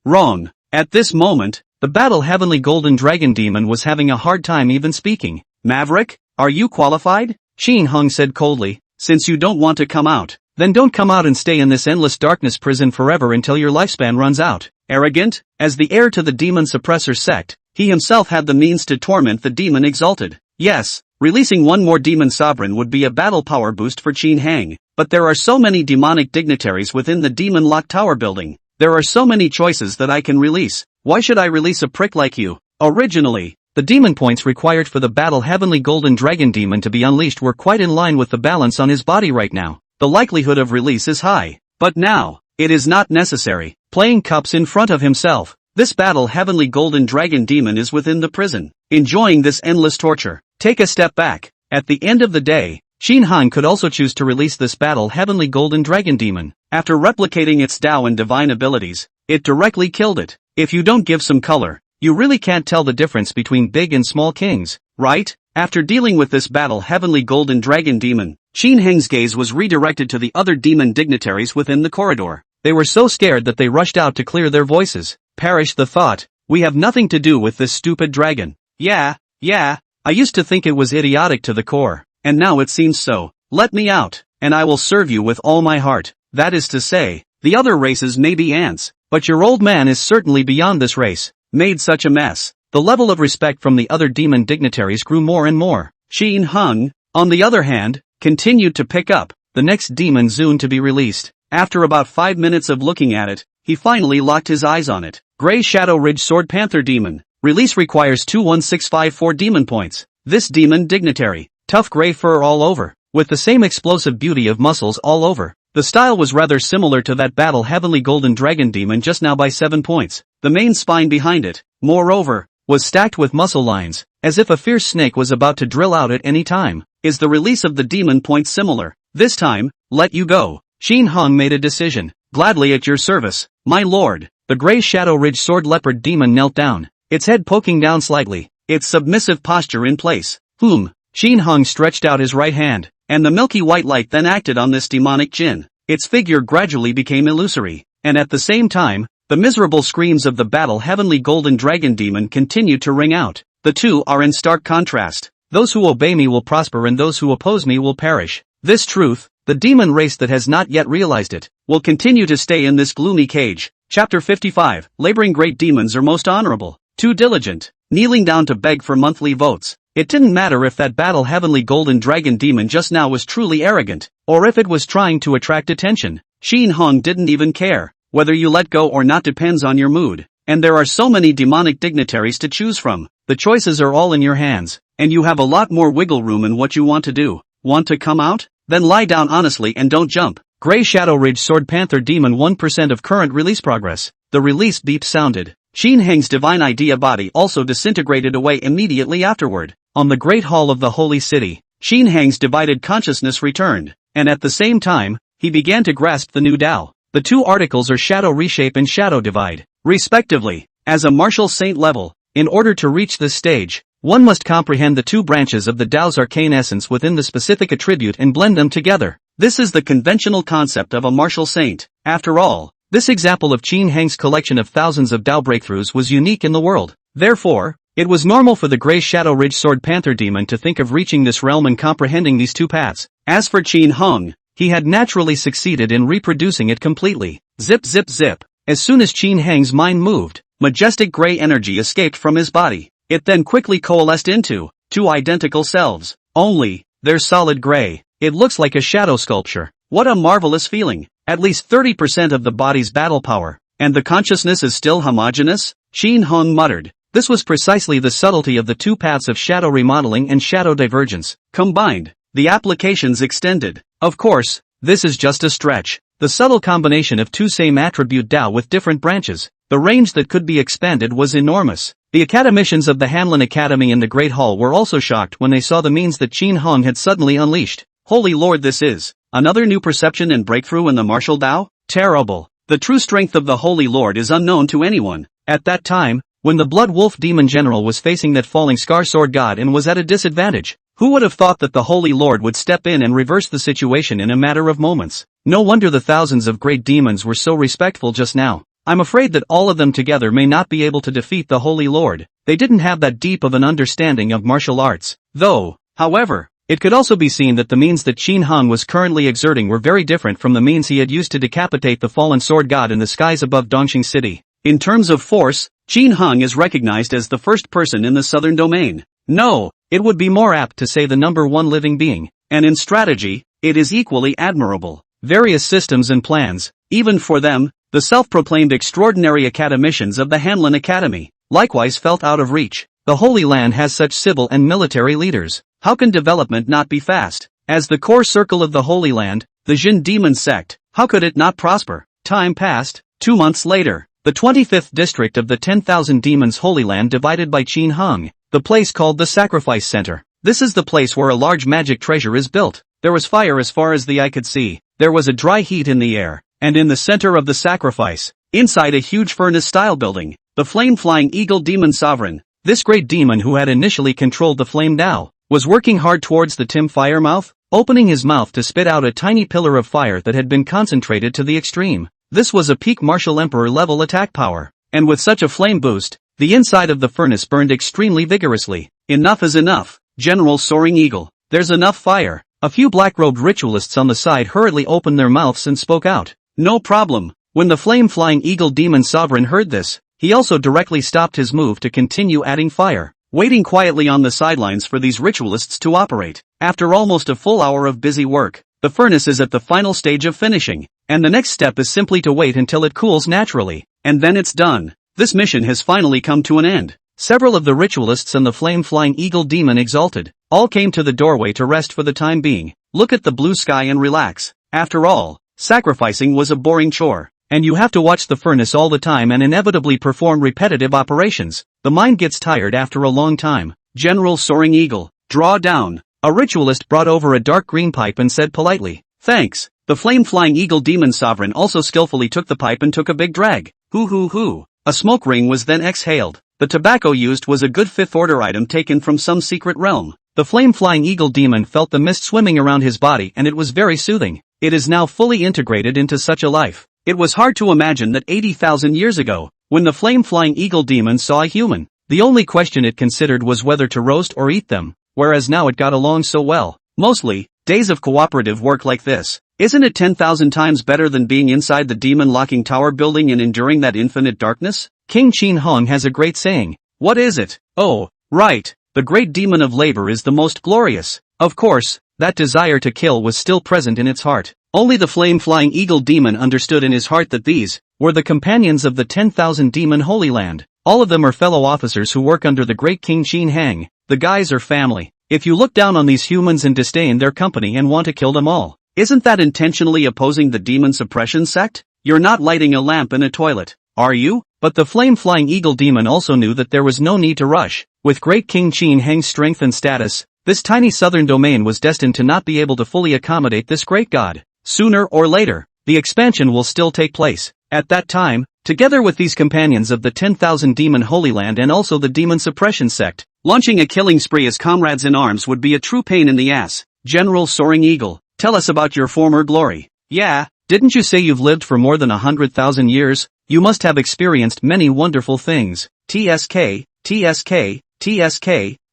Wrong. At this moment, the battle Heavenly Golden Dragon Demon was having a hard time even speaking. Maverick, are you qualified? Qin Hung said coldly. Since you don't want to come out, then don't come out and stay in this endless darkness prison forever until your lifespan runs out. Arrogant? As the heir to the demon suppressor sect, he himself had the means to torment the demon exalted. Yes, releasing one more demon sovereign would be a battle power boost for Qin Hang, but there are so many demonic dignitaries within the demon lock tower building. There are so many choices that I can release. Why should I release a prick like you? Originally, the demon points required for the battle Heavenly Golden Dragon Demon to be unleashed were quite in line with the balance on his body right now. The likelihood of release is high. But now, it is not necessary. Playing cups in front of himself, this battle Heavenly Golden Dragon Demon is within the prison, enjoying this endless torture. Take a step back. At the end of the day, Qin Hung could also choose to release this battle Heavenly Golden Dragon Demon. After replicating its Tao and divine abilities, it directly killed it. If you don't give some color, you really can't tell the difference between big and small kings, right? After dealing with this battle Heavenly Golden Dragon Demon, Qin Heng's gaze was redirected to the other demon dignitaries within the corridor. They were so scared that they rushed out to clear their voices. Perish the thought. We have nothing to do with this stupid dragon. Yeah, I used to think it was idiotic to the core, and now it seems so. Let me out, and I will serve you with all my heart. That is to say, the other races may be ants, but your old man is certainly beyond this race. Made such a mess. The level of respect from the other demon dignitaries grew more and more. Qin Hung, on the other hand, continued to pick up the next demon Zune to be released. After about 5 minutes of looking at it, he finally locked his eyes on it. Grey Shadow Ridge Sword Panther Demon. Release requires 21654 demon points. This demon dignitary, tough grey fur all over, with the same explosive beauty of muscles all over. The style was rather similar to that battle Heavenly Golden Dragon Demon just now by 7 points. The main spine behind it, moreover, was stacked with muscle lines, as if a fierce snake was about to drill out at any time. Is the release of the demon points similar? This time, let you go. Qin Hung made a decision. Gladly at your service, my lord. The Grey Shadow Ridge Sword Leopard Demon knelt down, its head poking down slightly, its submissive posture in place. Qin Hung stretched out his right hand, and the milky white light then acted on this demonic jinn. Its figure gradually became illusory, and at the same time, the miserable screams of the battle Heavenly Golden Dragon Demon continued to ring out. The two are in stark contrast. Those who obey me will prosper and those who oppose me will perish. This truth, the demon race that has not yet realized it, will continue to stay in this gloomy cage. Chapter 55. Laboring great demons are most honorable. Too diligent. Kneeling down to beg for monthly votes. It didn't matter if that battle Heavenly Golden Dragon Demon just now was truly arrogant, or if it was trying to attract attention. Qin Hung didn't even care. Whether you let go or not depends on your mood. And there are so many demonic dignitaries to choose from. The choices are all in your hands, and you have a lot more wiggle room in what you want to do. Want to come out? Then lie down honestly and don't jump. Grey Shadow Ridge Sword Panther Demon 1% of current release progress. The release beep sounded. Qin Heng's divine idea body also disintegrated away immediately afterward. On the Great Hall of the Holy City, Qin Heng's divided consciousness returned, and at the same time, he began to grasp the new Tao. The two articles are Shadow Reshape and Shadow Divide, respectively. As a martial saint level, in order to reach this stage, one must comprehend the two branches of the Tao's arcane essence within the specific attribute and blend them together. This is the conventional concept of a martial saint. After all, this example of Qin Heng's collection of thousands of Tao breakthroughs was unique in the world. Therefore, it was normal for the Grey Shadow Ridge Sword Panther Demon to think of reaching this realm and comprehending these two paths. As for Qin Hung, he had naturally succeeded in reproducing it completely. Zip zip zip. As soon as Qin Heng's mind moved, majestic gray energy escaped from his body. It then quickly coalesced into two identical selves. Only, they're solid gray. It looks like a shadow sculpture. What a marvelous feeling. At least 30% of the body's battle power. And the consciousness is still homogeneous? Qin Heng muttered. This was precisely the subtlety of the two paths of shadow remodeling and shadow divergence. Combined, the applications extended. Of course, this is just a stretch. The subtle combination of two same attribute Dao with different branches. The range that could be expanded was enormous. The academicians of the Hanlin Academy in the Great Hall were also shocked when they saw the means that Qin Heng had suddenly unleashed. Holy Lord, this is another new perception and breakthrough in the martial Dao? Terrible. The true strength of the Holy Lord is unknown to anyone. At that time, when the Blood Wolf Demon General was facing that falling Scar Sword God and was at a disadvantage, who would have thought that the Holy Lord would step in and reverse the situation in a matter of moments? No wonder the thousands of great demons were so respectful just now. I'm afraid that all of them together may not be able to defeat the Holy Lord. They didn't have that deep of an understanding of martial arts. Though, however, it could also be seen that the means that Qin Heng was currently exerting were very different from the means he had used to decapitate the fallen sword god in the skies above Dongxing City. In terms of force, Qin Heng is recognized as the first person in the southern domain. No, it would be more apt to say the number one living being. And in strategy, it is equally admirable. Various systems and plans, even for them, the self-proclaimed extraordinary academicians of the Hanlin Academy, likewise felt out of reach. The Holy Land has such civil and military leaders. How can development not be fast? As the core circle of the Holy Land, the Jin Demon sect, how could it not prosper? Time passed. 2 months later, the 25th district of the 10,000 Demons Holy Land divided by Qin Heng, the place called the Sacrifice Center. This is the place where a large magic treasure is built. There was fire as far as the eye could see. There was a dry heat in the air. And in the center of the sacrifice, inside a huge furnace-style building, the flame-flying eagle demon sovereign, this great demon who had initially controlled the flame Dao, was working hard towards the Tim Fire mouth, opening his mouth to spit out a tiny pillar of fire that had been concentrated to the extreme. This was a peak martial emperor level attack power, and with such a flame boost, the inside of the furnace burned extremely vigorously. Enough is enough, General Soaring Eagle. There's enough fire. A few black-robed ritualists on the side hurriedly opened their mouths and spoke out. No problem. When the flame-flying eagle demon sovereign heard this, he also directly stopped his move to continue adding fire, waiting quietly on the sidelines for these ritualists to operate. After almost a full hour of busy work, the furnace is at the final stage of finishing, and the next step is simply to wait until it cools naturally, and then it's done. This mission has finally come to an end. Several of the ritualists and the flame-flying eagle demon exalted, all came to the doorway to rest for the time being, look at the blue sky and relax. After all, sacrificing was a boring chore, and you have to watch the furnace all the time and inevitably perform repetitive operations. The mind gets tired after a long time. General Soaring Eagle, draw down. A ritualist brought over a dark green pipe and said politely, thanks. The flame-flying eagle demon sovereign also skillfully took the pipe and took a big drag. Hoo. A smoke ring was then exhaled. The tobacco used was a good fifth-order item taken from some secret realm. The flame-flying eagle demon felt the mist swimming around his body and it was very soothing. It is now fully integrated into such a life. It was hard to imagine that 80,000 years ago, when the flame-flying eagle demon saw a human, the only question it considered was whether to roast or eat them, whereas now it got along so well. Mostly, days of cooperative work like this. Isn't it 10,000 times better than being inside the demon-locking tower building and enduring that infinite darkness? King Qin Heng has a great saying. What is it? Oh, right. The great demon of labor is the most glorious. Of course, that desire to kill was still present in its heart. Only the flame-flying eagle demon understood in his heart that these were the companions of the 10,000 demon Holy Land. All of them are fellow officers who work under the great King Qin Heng. The guys are family. If you look down on these humans and disdain their company and want to kill them all, isn't that intentionally opposing the demon suppression sect? You're not lighting a lamp in a toilet, are you? But the flame-flying eagle demon also knew that there was no need to rush. With great King Qin Heng's strength and status, this tiny southern domain was destined to not be able to fully accommodate this great god. Sooner or later, the expansion will still take place. At that time, together with these companions of the 10,000 demon Holy Land and also the demon suppression sect, launching a killing spree as comrades in arms would be a true pain in the ass. General Soaring Eagle, tell us about your former glory. Yeah, didn't you say you've lived for more than 100,000 years? You must have experienced many wonderful things. TSK.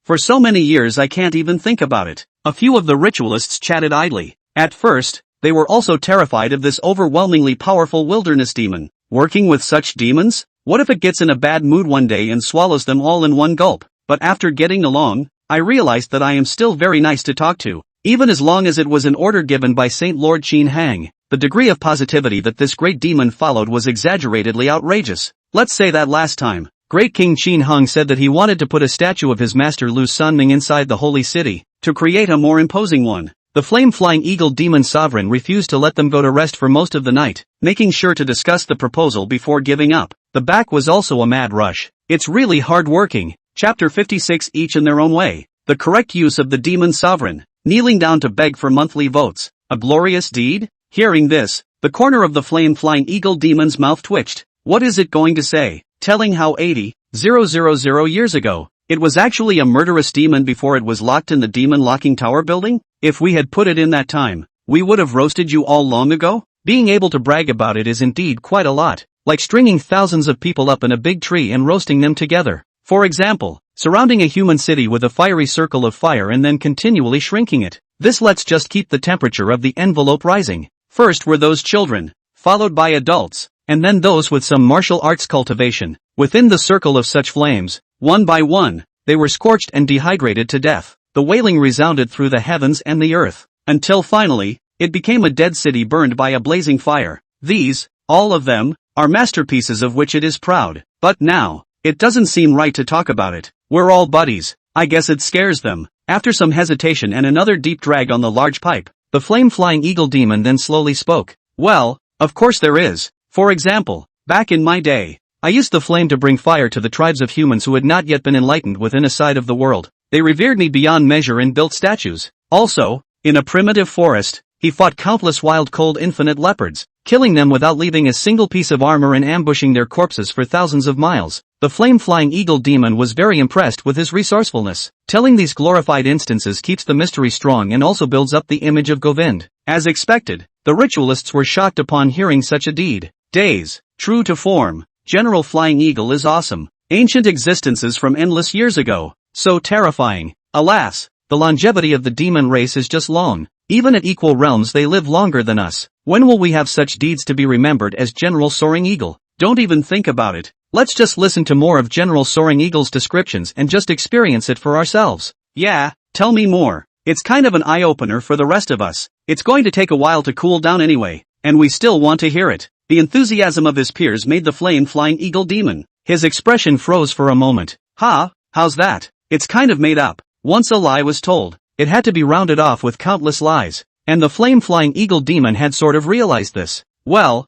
For so many years I can't even think about it. A few of the ritualists chatted idly. At first, they were also terrified of this overwhelmingly powerful wilderness demon. Working with such demons? What if it gets in a bad mood one day and swallows them all in one gulp? But after getting along, I realized that I am still very nice to talk to, even as long as it was an order given by Saint Lord Qin Hang. The degree of positivity that this great demon followed was exaggeratedly outrageous. Let's say that last time, Great King Qin Hang said that he wanted to put a statue of his master Lu Sunming inside the holy city, to create a more imposing one. The flame-flying eagle demon sovereign refused to let them go to rest for most of the night, making sure to discuss the proposal before giving up. The back was also a mad rush. It's really hard working. Chapter 56. Each in their own way. The correct use of the demon sovereign, kneeling down to beg for monthly votes. A glorious deed? Hearing this, the corner of the flame-flying eagle demon's mouth twitched. What is it going to say? Telling how 80,000 years ago, it was actually a murderous demon before it was locked in the demon locking tower building? If we had put it in that time, we would have roasted you all long ago? Being able to brag about it is indeed quite a lot, like stringing thousands of people up in a big tree and roasting them together. For example, surrounding a human city with a fiery circle of fire and then continually shrinking it. This lets just keep the temperature of the envelope rising. First were those children, followed by adults, and then those with some martial arts cultivation. Within the circle of such flames, one by one, they were scorched and dehydrated to death. The wailing resounded through the heavens and the earth, until finally, it became a dead city burned by a blazing fire. These, all of them, are masterpieces of which it is proud. But now, it doesn't seem right to talk about it. We're all buddies. I guess it scares them. After some hesitation and another deep drag on the large pipe, the flame-flying eagle demon then slowly spoke. Well, of course there is. For example, back in my day, I used the flame to bring fire to the tribes of humans who had not yet been enlightened within a side of the world. They revered me beyond measure and built statues. Also, in a primitive forest, he fought countless wild cold infinite leopards, killing them without leaving a single piece of armor and ambushing their corpses for thousands of miles. The flame-flying eagle demon was very impressed with his resourcefulness. Telling these glorified instances keeps the mystery strong and also builds up the image of Govind. As expected, the ritualists were shocked upon hearing such a deed. Days, true to form, General Flying Eagle is awesome. Ancient existences from endless years ago. So terrifying. Alas, the longevity of the demon race is just long. Even at equal realms they live longer than us. When will we have such deeds to be remembered as General Soaring Eagle? Don't even think about it. Let's just listen to more of General Soaring Eagle's descriptions and just experience it for ourselves. Yeah, tell me more. It's kind of an eye-opener for the rest of us. It's going to take a while to cool down anyway, and we still want to hear it. The enthusiasm of his peers made the flame-flying eagle demon. His expression froze for a moment. How's that? It's kind of made up. Once a lie was told, it had to be rounded off with countless lies. And the flame-flying eagle demon had sort of realized this. Well,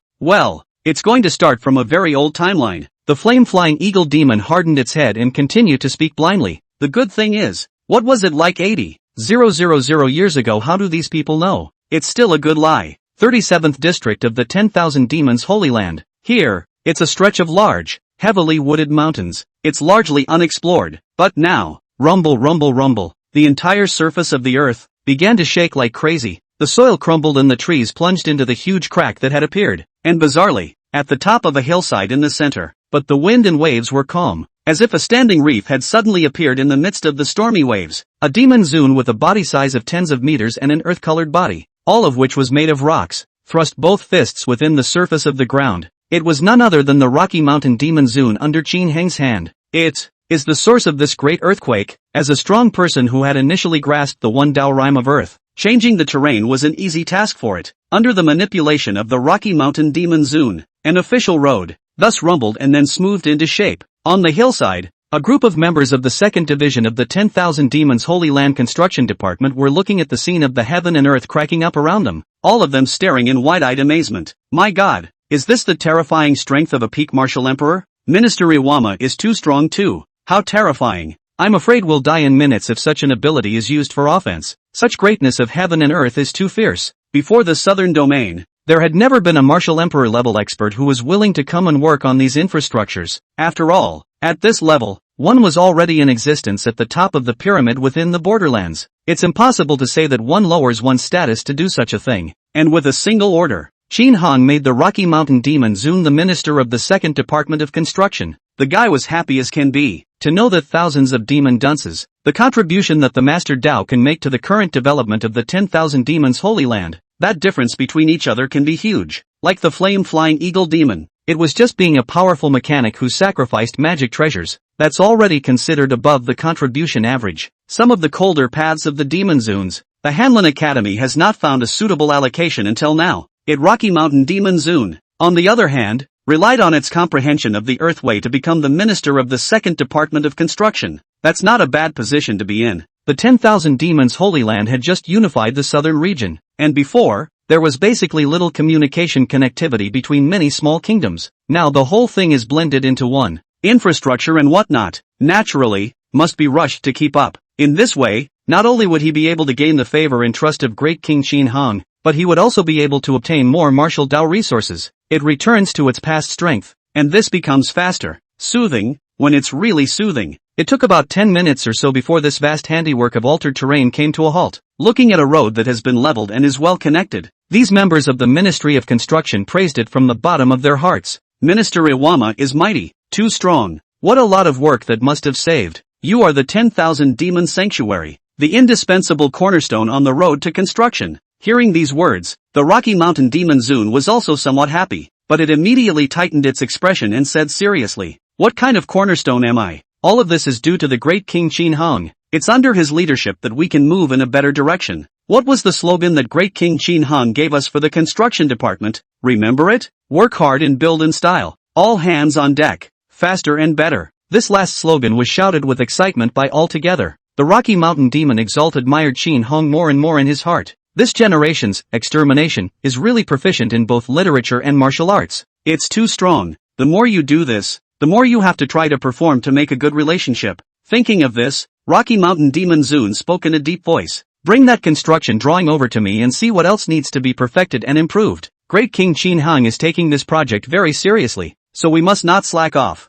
it's going to start from a very old timeline. The flame-flying eagle demon hardened its head and continued to speak blindly. The good thing is, what was it like 80,000 years ago? How do these people know? It's still a good lie. 37th district of the 10,000 Demons Holy Land. Here, it's a stretch of large, heavily wooded mountains. It's largely unexplored. But now, rumble, the entire surface of the earth began to shake like crazy. The soil crumbled and the trees plunged into the huge crack that had appeared. And bizarrely, at the top of a hillside in the center. But the wind and waves were calm, as if a standing reef had suddenly appeared in the midst of the stormy waves. A demon Zune with a body size of tens of meters and an earth-colored body, all of which was made of rocks, thrust both fists within the surface of the ground. It was none other than the Rocky Mountain demon Zune under Qin Heng's hand. It is the source of this great earthquake. As a strong person who had initially grasped the one Dao rhyme of earth, changing the terrain was an easy task for it. Under the manipulation of the Rocky Mountain demon Zune, an official road thus rumbled and then smoothed into shape. On the hillside, a group of members of the 2nd Division of the 10,000 Demons Holy Land Construction Department were looking at the scene of the heaven and earth cracking up around them, all of them staring in wide-eyed amazement. My God, is this the terrifying strength of a peak martial emperor? Minister Iwama is too strong too. How terrifying. I'm afraid we'll die in minutes if such an ability is used for offense. Such greatness of heaven and earth is too fierce. Before the southern domain, there had never been a martial emperor level expert who was willing to come and work on these infrastructures. After all, at this level, one was already in existence at the top of the pyramid within the borderlands. It's impossible to say that one lowers one's status to do such a thing. And with a single order, Qin Hang made the Rocky Mountain demon Zune the minister of the 2nd Department of Construction. The guy was happy as can be to know that thousands of demon dunces, the contribution that the Master Dao can make to the current development of the 10,000 Demons Holy Land. that difference between each other can be huge. Like the flame-flying eagle demon, it was just being a powerful mechanic who sacrificed magic treasures. That's already considered above the contribution average. Some of the colder paths of the demon zones. The Hanlon Academy has not found a suitable allocation until now. Rocky Mountain Demon Zone, on the other hand, relied on its comprehension of the Earthway to become the minister of the 2nd Department of Construction. That's not a bad position to be in. The 10,000 Demons Holy Land had just unified the southern region, and before, there was basically little communication connectivity between many small kingdoms. Now the whole thing is blended into one. Infrastructure and whatnot, naturally, must be rushed to keep up. In this way, not only would he be able to gain the favor and trust of Great King Qin Hong, but he would also be able to obtain more martial Dao resources. It returns to its past strength, and this becomes faster, soothing, when it's really soothing. It took about 10 minutes or so before this vast handiwork of altered terrain came to a halt. Looking at a road that has been leveled and is well connected, these members of the Ministry of Construction praised it from the bottom of their hearts. Minister Iwama is mighty, too strong. What a lot of work that must have saved. You are the 10,000 Demon Sanctuary, the indispensable cornerstone on the road to construction. Hearing these words, the Rocky Mountain Demon Zone was also somewhat happy, but it immediately tightened its expression and said seriously, "What kind of cornerstone am I? All of this is due to the great King Qin Hong. It's under his leadership that we can move in a better direction." What was the slogan that great King Qin Hong gave us for the construction department? Remember it? Work hard and build in style. All hands on deck. Faster and better. This last slogan was shouted with excitement by all together. The Rocky Mountain Demon exalted admired Qin Hong more and more in his heart. This generation's extermination is really proficient in both literature and martial arts. It's too strong. The more you do this, the more you have to try to perform to make a good relationship. Thinking of this, Rocky Mountain Demon Zune spoke in a deep voice. Bring that construction drawing over to me and see what else needs to be perfected and improved. Great King Qin Hong is taking this project very seriously, so we must not slack off.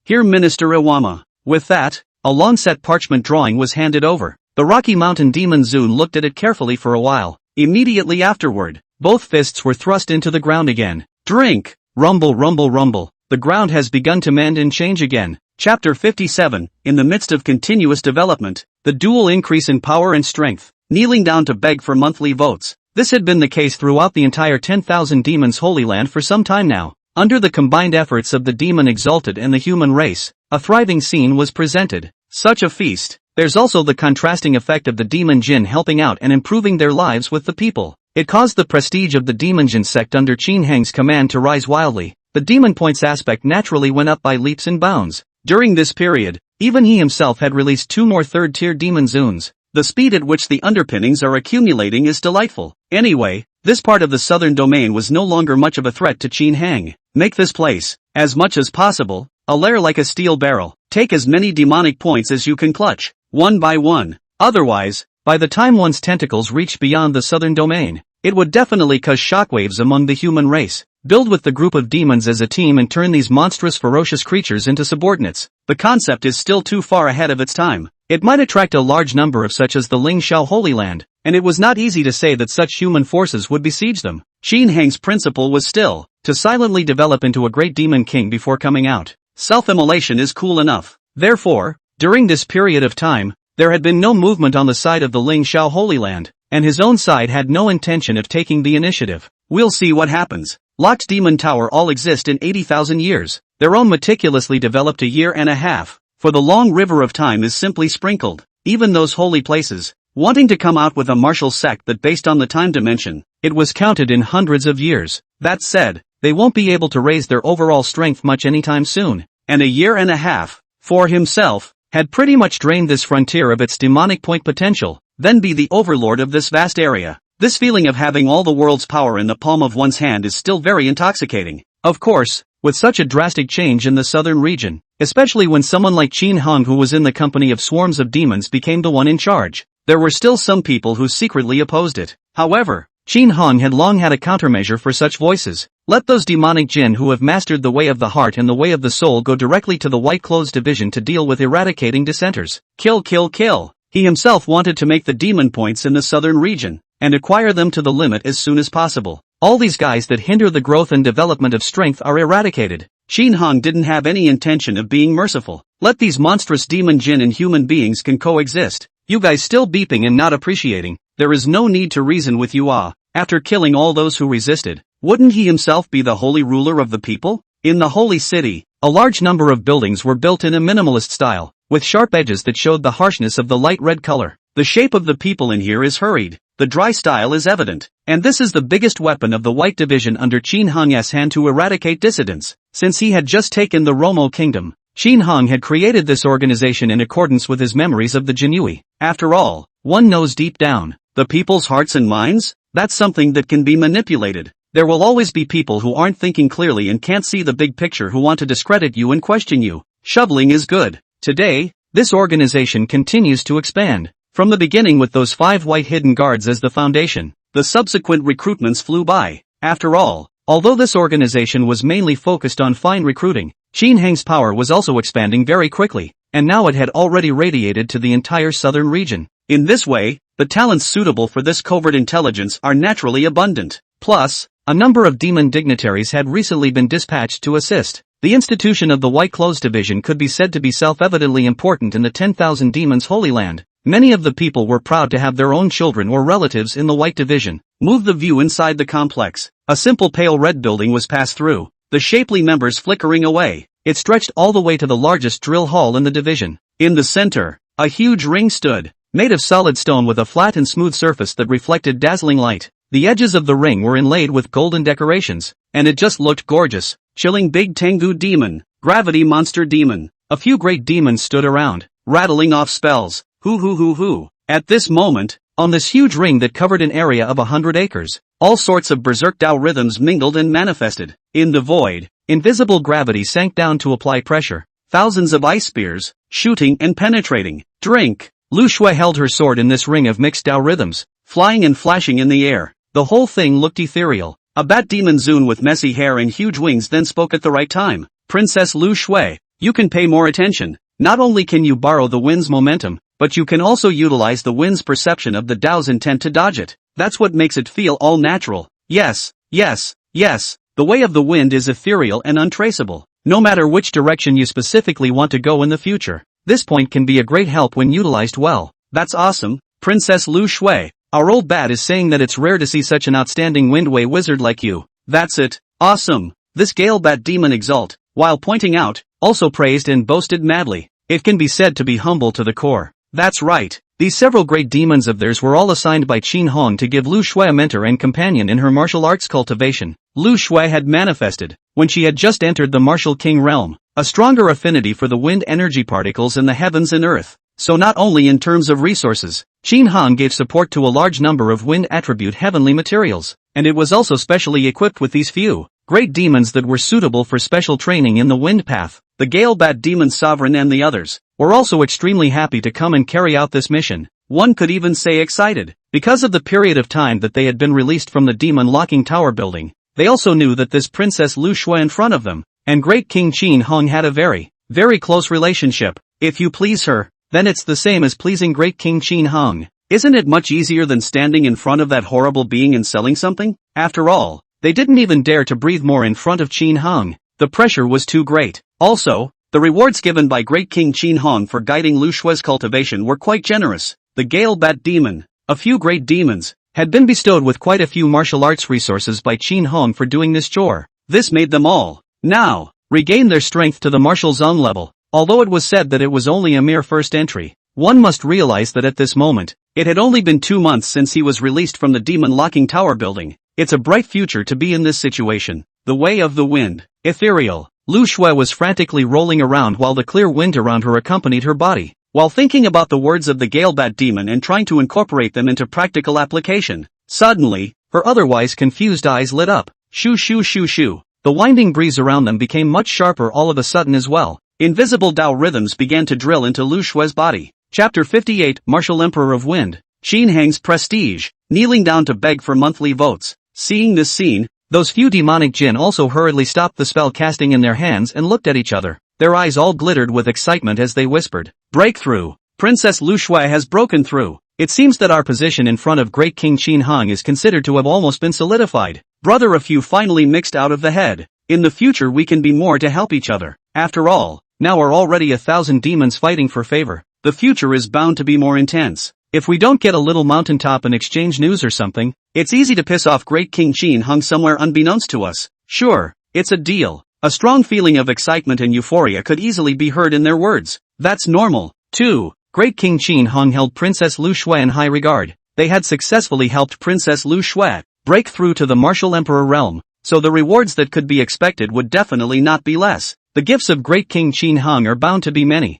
Here Minister Iwama. With that, a long-set parchment drawing was handed over. The Rocky Mountain Demon Zune looked at it carefully for a while. Immediately afterward, both fists were thrust into the ground again. Drink! Rumble, rumble, rumble. The ground has begun to mend and change again. Chapter 57, in the midst of continuous development, the dual increase in power and strength, kneeling down to beg for monthly votes. This had been the case throughout the entire 10,000 Demons Holy Land for some time now. Under the combined efforts of the Demon Exalted and the human race, a thriving scene was presented. Such a feast. There's also the contrasting effect of the Demon Jin helping out and improving their lives with the people. It caused the prestige of the Demon Jin sect under Qin Heng's command to rise wildly. The Demon Points aspect naturally went up by leaps and bounds. During this period, even he himself had released 2 more third-tier Demon Zunes. The speed at which the underpinnings are accumulating is delightful. Anyway, this part of the southern domain was no longer much of a threat to Qin Heng. Make this place, as much as possible, a lair like a steel barrel. Take as many demonic points as you can clutch, one by one. Otherwise, by the time one's tentacles reached beyond the southern domain, it would definitely cause shockwaves among the human race. Build with the group of demons as a team and turn these monstrous ferocious creatures into subordinates. The concept is still too far ahead of its time. It might attract a large number of such as the Ling Shao Holy Land, and it was not easy to say that such human forces would besiege them. Qin Heng's principle was still to silently develop into a great demon king before coming out. Self-immolation is cool enough. Therefore, during this period of time, there had been no movement on the side of the Ling Shao Holy Land, and his own side had no intention of taking the initiative. We'll see what happens. Locked Demon Tower all exist in 80,000 years. Their own meticulously developed a year and a half. For the long river of time is simply sprinkled. Even those holy places, wanting to come out with a martial sect that based on the time dimension, it was counted in hundreds of years. That said, they won't be able to raise their overall strength much anytime soon. And a year and a half, for himself, had pretty much drained this frontier of its demonic point potential, then be the overlord of this vast area. This feeling of having all the world's power in the palm of one's hand is still very intoxicating. Of course, with such a drastic change in the southern region, especially when someone like Qin Hong who was in the company of swarms of demons became the one in charge, there were still some people who secretly opposed it. However, Qin Hong had long had a countermeasure for such voices. Let those demonic jinn who have mastered the way of the heart and the way of the soul go directly to the White Clothes Division to deal with eradicating dissenters. Kill, kill, kill. He himself wanted to make the demon points in the southern region, and acquire them to the limit as soon as possible. All these guys that hinder the growth and development of strength are eradicated. Qin Hong didn't have any intention of being merciful. Let these monstrous demon jinn and human beings can coexist. You guys still beeping and not appreciating. There is no need to reason with you. After killing all those who resisted, wouldn't he himself be the holy ruler of the people? In the holy city, a large number of buildings were built in a minimalist style, with sharp edges that showed the harshness of the light red color. The shape of the people in here is hurried, the dry style is evident, and this is the biggest weapon of the White Division under Qin Hong's hand to eradicate dissidents. Since he had just taken the Romo kingdom, Qin Hong had created this organization in accordance with his memories of the Jinui. After all, one knows deep down, the people's hearts and minds? That's something that can be manipulated. There will always be people who aren't thinking clearly and can't see the big picture who want to discredit you and question you. Shoveling is good. Today, this organization continues to expand. From the beginning with those 5 white hidden guards as the foundation, the subsequent recruitments flew by. After all, although this organization was mainly focused on fine recruiting, Qin Heng's power was also expanding very quickly, and now it had already radiated to the entire southern region. In this way, the talents suitable for this covert intelligence are naturally abundant. Plus, a number of demon dignitaries had recently been dispatched to assist. The institution of the White Clothes Division could be said to be self-evidently important in the 10,000 Demons Holy Land. Many of the people were proud to have their own children or relatives in the White Division. Move the view inside the complex. A simple pale red building was passed through, the shapely members flickering away. It stretched all the way to the largest drill hall in the division. In the center, a huge ring stood, made of solid stone with a flat and smooth surface that reflected dazzling light. The edges of the ring were inlaid with golden decorations, and it just looked gorgeous. Chilling Big Tengu Demon, Gravity Monster Demon. A few great demons stood around, rattling off spells. Hoo. At this moment, on this huge ring that covered an area of 100 acres, all sorts of berserk Tao rhythms mingled and manifested. In the void, invisible gravity sank down to apply pressure. Thousands of ice spears, shooting and penetrating. Drink. Lu Shui held her sword in this ring of mixed Tao rhythms, flying and flashing in the air. The whole thing looked ethereal. A bat demon Zun with messy hair and huge wings then spoke at the right time. Princess Lu Shui, you can pay more attention. Not only can you borrow the wind's momentum, but you can also utilize the wind's perception of the Tao's intent to dodge it. That's what makes it feel all natural. Yes. The way of the wind is ethereal and untraceable. No matter which direction you specifically want to go in the future, this point can be a great help when utilized well. That's awesome, Princess Lu Shui. Our old bat is saying that it's rare to see such an outstanding windway wizard like you. That's it. Awesome. This Gale Bat demon exult, while pointing out, also praised and boasted madly. It can be said to be humble to the core. That's right. These several great demons of theirs were all assigned by Qin Hong to give Lu Shui a mentor and companion in her martial arts cultivation. Lu Shui had manifested, when she had just entered the martial king realm, a stronger affinity for the wind energy particles in the heavens and earth. So not only in terms of resources, Qin Hong gave support to a large number of wind attribute heavenly materials, and it was also specially equipped with these few great demons that were suitable for special training in the wind path. The Gale Bat Demon Sovereign and the others were also extremely happy to come and carry out this mission. One could even say excited, because of the period of time that they had been released from the demon locking tower building. They also knew that this Princess Lu Shui in front of them, and Great King Qin Hong had a very close relationship. If you please her, then it's the same as pleasing Great King Qin Hong. Isn't it much easier than standing in front of that horrible being and selling something? After all, they didn't even dare to breathe more in front of Qin Hong. The pressure was too great. Also, the rewards given by Great King Qin Hong for guiding Lu Shui's cultivation were quite generous. The Gale Bat Demon, a few great demons, had been bestowed with quite a few martial arts resources by Qin Hong for doing this chore. This made them all, now, regain their strength to the martial zone level. Although it was said that it was only a mere first entry, one must realize that at this moment, it had only been 2 months since he was released from the demon locking tower building. It's a bright future to be in this situation. The way of the wind, ethereal. Lu Shui was frantically rolling around while the clear wind around her accompanied her body, while thinking about the words of the Gale Bat demon and trying to incorporate them into practical application. Suddenly, her otherwise confused eyes lit up. Shoo. The winding breeze around them became much sharper all of a sudden as well. Invisible Tao rhythms began to drill into Lu Shui's body. Chapter 58, Martial Emperor of Wind. Qin Heng's prestige, kneeling down to beg for monthly votes. Seeing this scene, those few demonic jinn also hurriedly stopped the spell casting in their hands and looked at each other. Their eyes all glittered with excitement as they whispered, "Breakthrough! Princess Lu Shui has broken through. It seems that our position in front of Great King Qin Hong is considered to have almost been solidified. Brother, a few finally mixed out of the head. In the future we can be more to help each other. After all, now are already 1,000 demons fighting for favor. The future is bound to be more intense." If we don't get a little mountaintop and exchange news or something, it's easy to piss off Great King Qin Hung somewhere unbeknownst to us. Sure, it's a deal. A strong feeling of excitement and euphoria could easily be heard in their words. That's normal. 2. Great King Qin Hung held Princess Lu Shui in high regard. They had successfully helped Princess Lu Shui break through to the martial emperor realm, so the rewards that could be expected would definitely not be less. The gifts of Great King Qin Hung are bound to be many,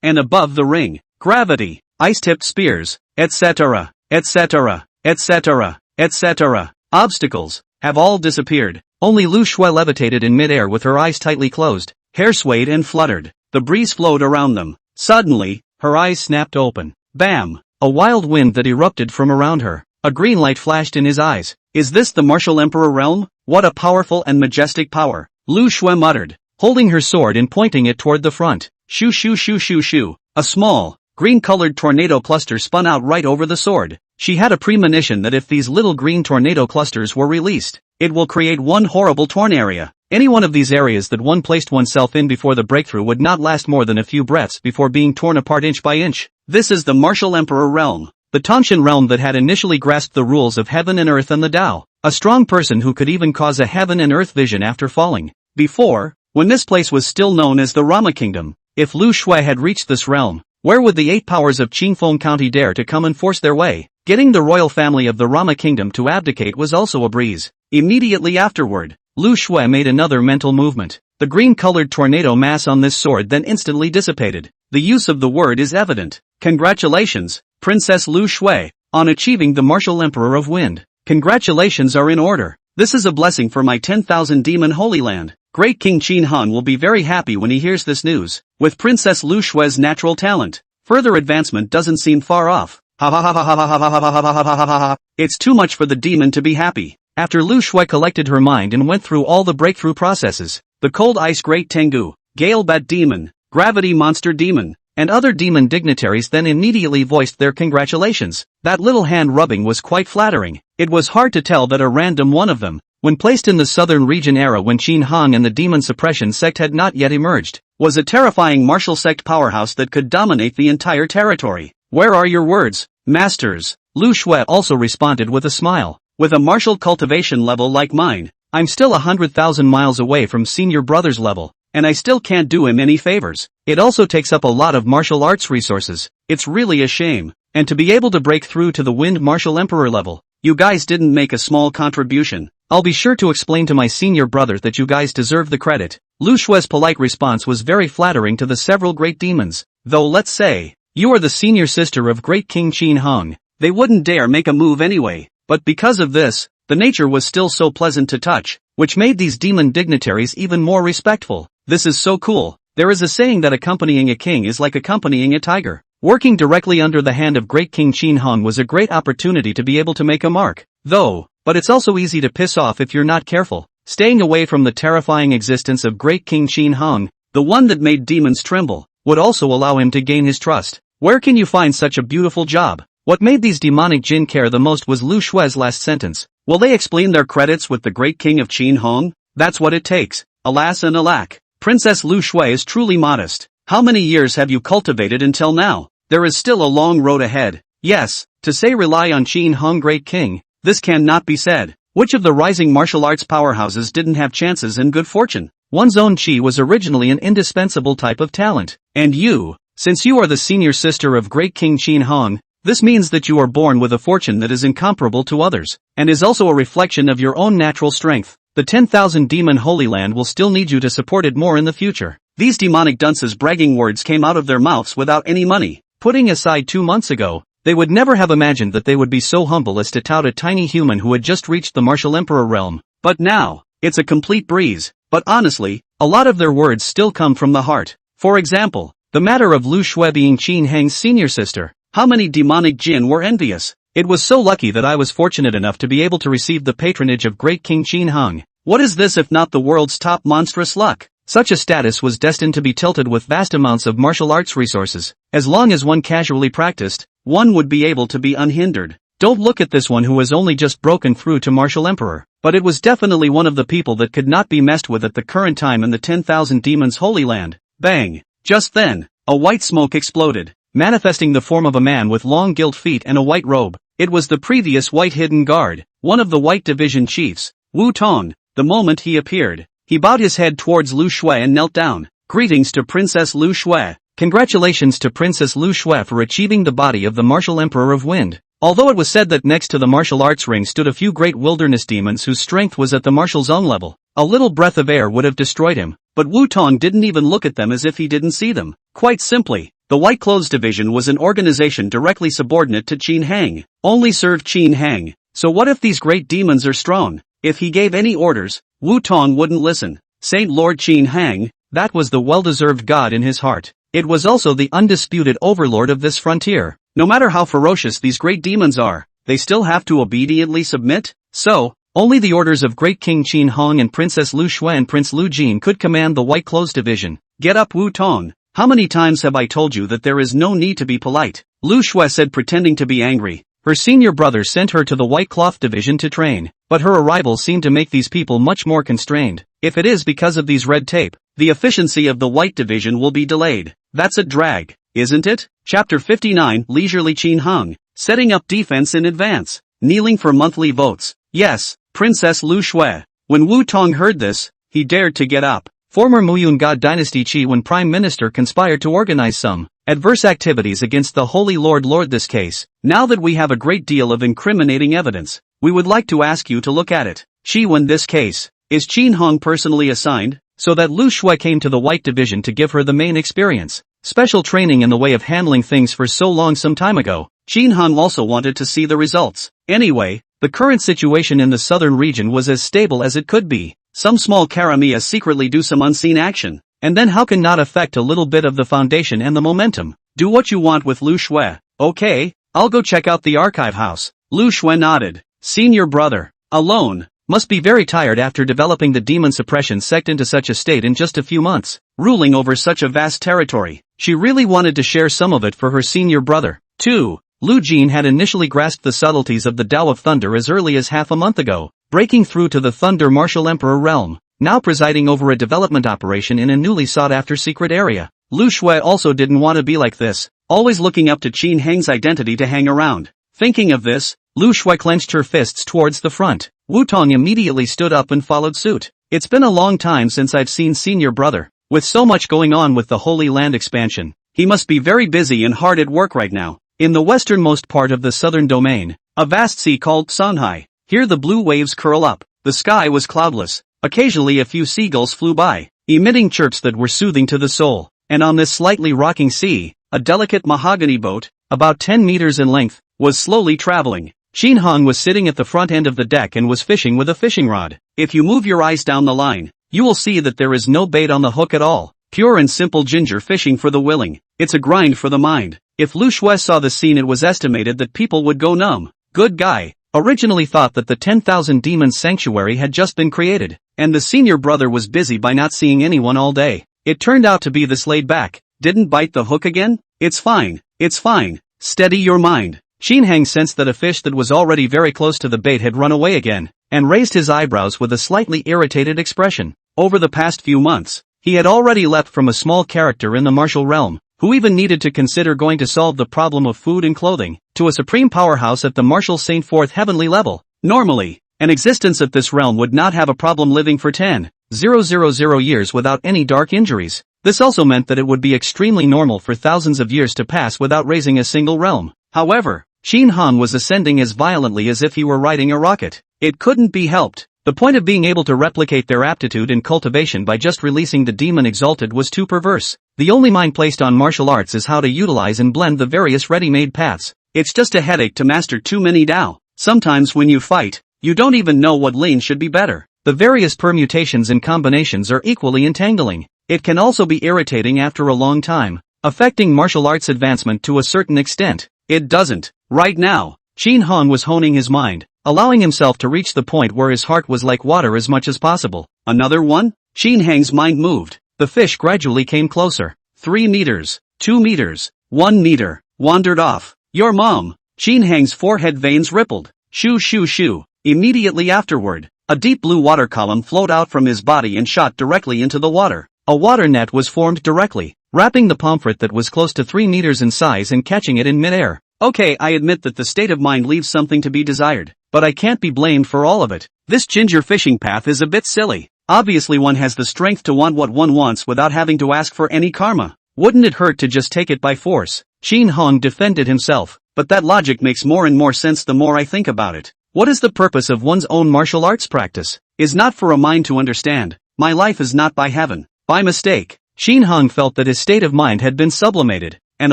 and above the ring, gravity, ice-tipped spears, etc., etc., etc., etc., obstacles, have all disappeared. Only Lu Shui levitated in midair with her eyes tightly closed. Hair swayed and fluttered. The breeze flowed around them. Suddenly, her eyes snapped open. Bam! A wild wind that erupted from around her. A green light flashed in his eyes. Is this the martial emperor realm? What a powerful and majestic power! Lu Shui muttered, holding her sword and pointing it toward the front. Shoo shoo shoo shoo shoo. A small, green-colored tornado cluster spun out right over the sword. She had a premonition that if these little green tornado clusters were released, it will create one horrible torn area. Any one of these areas that one placed oneself in before the breakthrough would not last more than a few breaths before being torn apart inch by inch. This is the martial emperor realm. The Tanshan realm that had initially grasped the rules of heaven and earth and the Tao. A strong person who could even cause a heaven and earth vision after falling. Before, when this place was still known as the Rama Kingdom, if Lu Shui had reached this realm, where would the 8 powers of Qingfeng County dare to come and force their way? Getting the royal family of the Rama Kingdom to abdicate was also a breeze. Immediately afterward, Lu Shui made another mental movement. The green-colored tornado mass on this sword then instantly dissipated. The use of the word is evident. Congratulations, Princess Lu Shui, on achieving the martial emperor of wind. Congratulations are in order. This is a blessing for my 10,000 demon holy land. Great King Qin Hung will be very happy when he hears this news. With Princess Lu Shui's natural talent, further advancement doesn't seem far off. Ha ha ha ha ha ha ha ha ha ha ha ha ha ha. It's too much for the demon to be happy. After Lu Shui collected her mind and went through all the breakthrough processes, the cold ice great Tengu, Gale Bat demon, gravity monster demon, and other demon dignitaries then immediately voiced their congratulations. That little hand rubbing was quite flattering. It was hard to tell that a random one of them, when placed in the southern region era when Qin Hung and the demon suppression sect had not yet emerged, was a terrifying martial sect powerhouse that could dominate the entire territory. Where are your words, masters? Lu Shui also responded with a smile. With a martial cultivation level like mine, I'm still 100,000 miles away from senior brother's level, and I still can't do him any favors. It also takes up a lot of martial arts resources. It's really a shame. And to be able to break through to the Wind Martial Emperor level, you guys didn't make a small contribution. I'll be sure to explain to my senior brother that you guys deserve the credit. Lu Shui's polite response was very flattering to the several great demons. Though let's say, you are the senior sister of Great King Qin Hung, they wouldn't dare make a move anyway. But because of this, the nature was still so pleasant to touch, which made these demon dignitaries even more respectful. This is so cool. There is a saying that accompanying a king is like accompanying a tiger. Working directly under the hand of Great King Qin Hung was a great opportunity to be able to make a mark. But it's also easy to piss off if you're not careful. Staying away from the terrifying existence of Great King Qin Hung, the one that made demons tremble, would also allow him to gain his trust. Where can you find such a beautiful job? What made these demonic jinn care the most was Lu Shui's last sentence. Will they explain their credits with the Great King of Qin Hung? That's what it takes. Alas and alack. Princess Lu Shui is truly modest. How many years have you cultivated until now? There is still a long road ahead. Yes, to say rely on Qin Hung Great King, this cannot be said. Which of the rising martial arts powerhouses didn't have chances and good fortune? One's own chi was originally an indispensable type of talent. And you, since you are the senior sister of Great King Qin Hung, this means that you are born with a fortune that is incomparable to others, and is also a reflection of your own natural strength. The 10,000 demon Holy Land will still need you to support it more in the future. These demonic dunces' bragging words came out of their mouths without any money. Putting aside 2 months ago, they would never have imagined that they would be so humble as to tout a tiny human who had just reached the martial emperor realm. But now, it's a complete breeze. But honestly, a lot of their words still come from the heart. For example, the matter of Lu Shui being Qin Hang's senior sister. How many demonic jinn were envious? It was so lucky that I was fortunate enough to be able to receive the patronage of Great King Qin Hung. What is this if not the world's top monstrous luck? Such a status was destined to be tilted with vast amounts of martial arts resources. As long as one casually practiced, one would be able to be unhindered. Don't look at this one who was only just broken through to martial emperor. But it was definitely one of the people that could not be messed with at the current time in the 10,000 demons Holy Land. Bang! Just then, a white smoke exploded. manifesting the form of a man with long gilt feet and a white robe. It was the previous White Hidden Guard, one of the White Division chiefs, Wu Tong. The moment he appeared, he bowed his head towards Lu Shui and knelt down. Greetings to Princess Lu Shui. Congratulations to Princess Lu Shui for achieving the body of the martial Emperor of Wind. Although it was said that next to the martial arts ring stood a few great wilderness demons whose strength was at the martial zone level, a little breath of air would have destroyed him, but Wu Tong didn't even look at them as if he didn't see them. Quite simply, the White Clothes Division was an organization directly subordinate to Qin Hang, only served Qin Hang. So what if these great demons are strong? If he gave any orders, Wu Tong wouldn't listen. Saint Lord Qin Hang, that was the well-deserved god in his heart. It was also the undisputed overlord of this frontier. No matter how ferocious these great demons are, they still have to obediently submit? So, only the orders of Great King Qin Hong and Princess Lu Shui and Prince Lu Jin could command the White Clothes Division. Get up, Wu Tong. How many times have I told you that there is no need to be polite? Lu Shui said, pretending to be angry. Her senior brother sent her to the White Cloth Division to train, but her arrival seemed to make these people much more constrained. If it is because of these red tape, the efficiency of the White Division will be delayed. That's a drag, isn't it? Chapter 59, Leisurely Qin Hung, setting up defense in advance, kneeling for monthly votes. Yes, Princess Lu Shui. When Wu Tong heard this, he dared to get up. Former Muyun God Dynasty Qi when Prime Minister conspired to organize some adverse activities against the Holy Lord this case. Now that we have a great deal of incriminating evidence, we would like to ask you to look at it. Qi when this case, is Qin Hong personally assigned? So that Lu Shui came to the White Division to give her the main experience. Special training in the way of handling things for so long some time ago. Qin Hong also wanted to see the results. Anyway, the current situation in the southern region was as stable as it could be. Some small Karamia secretly do some unseen action, and then how can not affect a little bit of the foundation and the momentum? Do what you want with Lu Shui. Okay, I'll go check out the archive house. Lu Shui nodded. Senior brother, alone, must be very tired after developing the demon suppression sect into such a state in just a few months, ruling over such a vast territory. She really wanted to share some of it for her senior brother, too. Lu Jin had initially grasped the subtleties of the Tao of Thunder as early as half a month ago, breaking through to the Thunder Martial Emperor realm, now presiding over a development operation in a newly sought-after secret area. Lu Shui also didn't want to be like this, always looking up to Qin Hang's identity to hang around. Thinking of this, Lu Shui clenched her fists towards the front. Wu Tong immediately stood up and followed suit. It's been a long time since I've seen senior brother. With so much going on with the Holy Land expansion, he must be very busy and hard at work right now. In the westernmost part of the southern domain, a vast sea called Songhai. Here the blue waves curl up. The sky was cloudless. Occasionally a few seagulls flew by, emitting chirps that were soothing to the soul. And on this slightly rocking sea, a delicate mahogany boat, about 10 meters in length, was slowly traveling. Qin Hong was sitting at the front end of the deck and was fishing with a fishing rod. If you move your eyes down the line, you will see that there is no bait on the hook at all. Pure and simple ginger fishing for the willing. It's a grind for the mind. If Lu Shui saw the scene, it was estimated that people would go numb. Good guy. Originally thought that the 10,000 demons sanctuary had just been created, and the senior brother was busy by not seeing anyone all day. It turned out to be this laid back. Didn't bite the hook again? It's fine. It's fine. Steady your mind. Qin Hang sensed that a fish that was already very close to the bait had run away again, and raised his eyebrows with a slightly irritated expression. Over the past few months, he had already leapt from a small character in the martial realm, who even needed to consider going to solve the problem of food and clothing, to a supreme powerhouse at the martial Saint Fourth heavenly level. Normally, an existence at this realm would not have a problem living for 10,000 years without any dark injuries. This also meant that it would be extremely normal for thousands of years to pass without raising a single realm. However, Qin Hong was ascending as violently as if he were riding a rocket. It couldn't be helped. The point of being able to replicate their aptitude in cultivation by just releasing the demon exalted was too perverse. The only mind placed on martial arts is how to utilize and blend the various ready-made paths. It's just a headache to master too many Tao. Sometimes when you fight, you don't even know what lane should be better. The various permutations and combinations are equally entangling. It can also be irritating after a long time, affecting martial arts advancement to a certain extent. It doesn't. Right now, Qin Hong was honing his mind, allowing himself to reach the point where his heart was like water as much as possible. Another one? Qin Hang's mind moved. The fish gradually came closer. 3 meters, 2 meters, 1 meter, wandered off. Your mom. Qin Hang's forehead veins rippled. Shoo shoo shoo. Immediately afterward, a deep blue water column flowed out from his body and shot directly into the water. A water net was formed directly. wrapping the pamphlet that was close to 3 meters in size and catching it in midair. Okay, I admit that the state of mind leaves something to be desired, but I can't be blamed for all of it. This ginger fishing path is a bit silly. Obviously one has the strength to want what one wants without having to ask for any karma. Wouldn't it hurt to just take it by force? Shin Hong defended himself, but that logic makes more and more sense the more I think about it. What is the purpose of one's own martial arts practice? Is not for a mind to understand. My life is not by heaven. By mistake. Shin Hong felt that his state of mind had been sublimated, and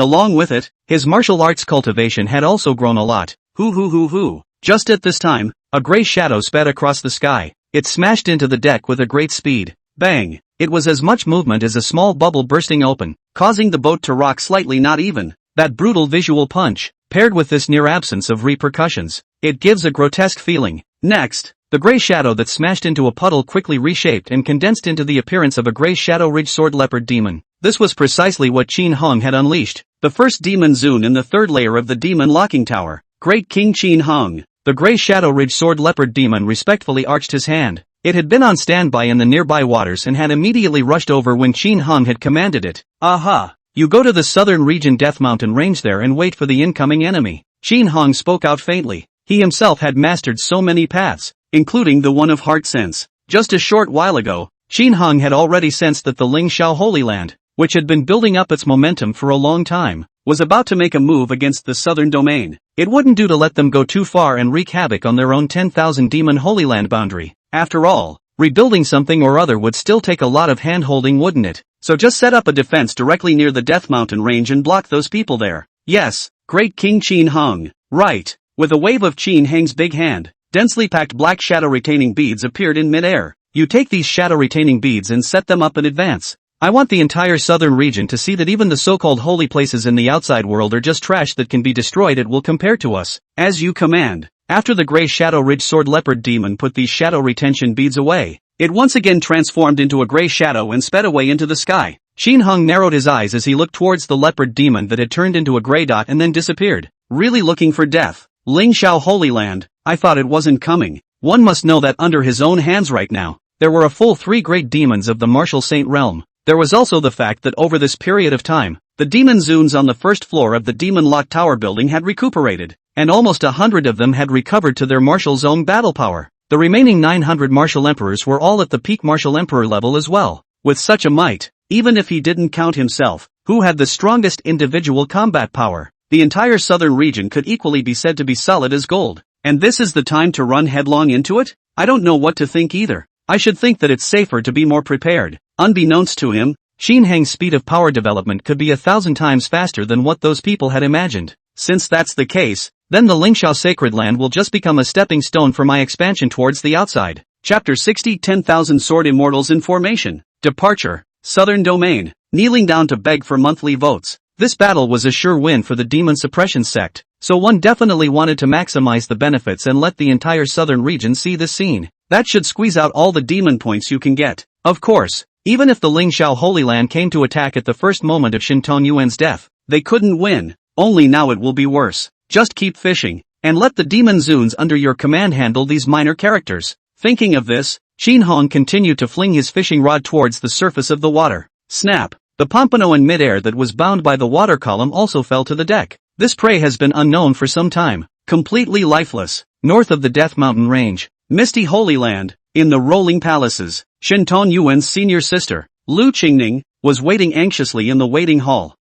along with it, his martial arts cultivation had also grown a lot. Hoo. Just at this time, a gray shadow sped across the sky. It smashed into the deck with a great speed. Bang! It was as much movement as a small bubble bursting open, causing the boat to rock slightly. Not even that brutal visual punch, paired with this near absence of repercussions, it gives a grotesque feeling. Next, the gray shadow that smashed into a puddle quickly reshaped and condensed into the appearance of a gray shadow ridge sword leopard demon. This was precisely what Shin Hong had unleashed. The first demon Zun in the third layer of the demon locking tower. Great King Shin Hong. The gray shadow ridge sword leopard demon respectfully arched his hand. It had been on standby in the nearby waters and had immediately rushed over when Shin Hong had commanded it. Aha! You go to the southern region Death Mountain range there and wait for the incoming enemy. Shin Hong spoke out faintly. He himself had mastered so many paths, including the one of heart sense. Just a short while ago, Shin Hong had already sensed that the Ling Xiao Holy Land, which had been building up its momentum for a long time, was about to make a move against the southern domain. It wouldn't do to let them go too far and wreak havoc on their own 10,000 demon Holy Land boundary. After all, rebuilding something or other would still take a lot of hand-holding, wouldn't it? So just set up a defense directly near the Death Mountain range and block those people there. Yes, Great King Shin Hong. Right. With a wave of Shin Hong's big hand, densely packed black shadow-retaining beads appeared in mid-air. You take these shadow-retaining beads and set them up in advance. I want the entire southern region to see that even the so-called holy places in the outside world are just trash that can be destroyed. It will compare to us. As you command. After the gray shadow ridge sword leopard demon put these shadow retention beads away, it once again transformed into a gray shadow and sped away into the sky. Shin Hong narrowed his eyes as he looked towards the leopard demon that had turned into a gray dot and then disappeared. Really looking for death. Ling Xiao Holy Land. I thought it wasn't coming. One must know that under his own hands right now, there were a full 3 great demons of the martial saint realm. There was also the fact that over this period of time, the demon Zuns on the first floor of the demon lock tower building had recuperated, and almost 100 of them had recovered to their martial zone battle power. The remaining 900 martial emperors were all at the peak martial emperor level as well. With such a might, even if he didn't count himself, who had the strongest individual combat power, the entire southern region could equally be said to be solid as gold. And this is the time to run headlong into it? I don't know what to think either. I should think that it's safer to be more prepared. Unbeknownst to him, Shin Hong's speed of power development could be 1,000 times faster than what those people had imagined. Since that's the case, then the Lingxiao Sacred Land will just become a stepping stone for my expansion towards the outside. Chapter 60 10,000 Sword Immortals in Formation. Departure. Southern Domain. Kneeling down to beg for monthly votes. This battle was a sure win for the Demon Suppression sect, so one definitely wanted to maximize the benefits and let the entire southern region see this scene. That should squeeze out all the demon points you can get. Of course, even if the Ling Xiao Holy Land came to attack at the first moment of Shin Tong Yuan's death, they couldn't win. Only now it will be worse. Just keep fishing, and let the demon Zuns under your command handle these minor characters. Thinking of this, Shin Hong continued to fling his fishing rod towards the surface of the water. Snap! The pompano in midair that was bound by the water column also fell to the deck. This prey has been unknown for some time, completely lifeless. North of the Death Mountain range, Misty Holy Land, in the Rolling Palaces, Shin Tong Yuan's senior sister, Lu Qingning, was waiting anxiously in the waiting hall.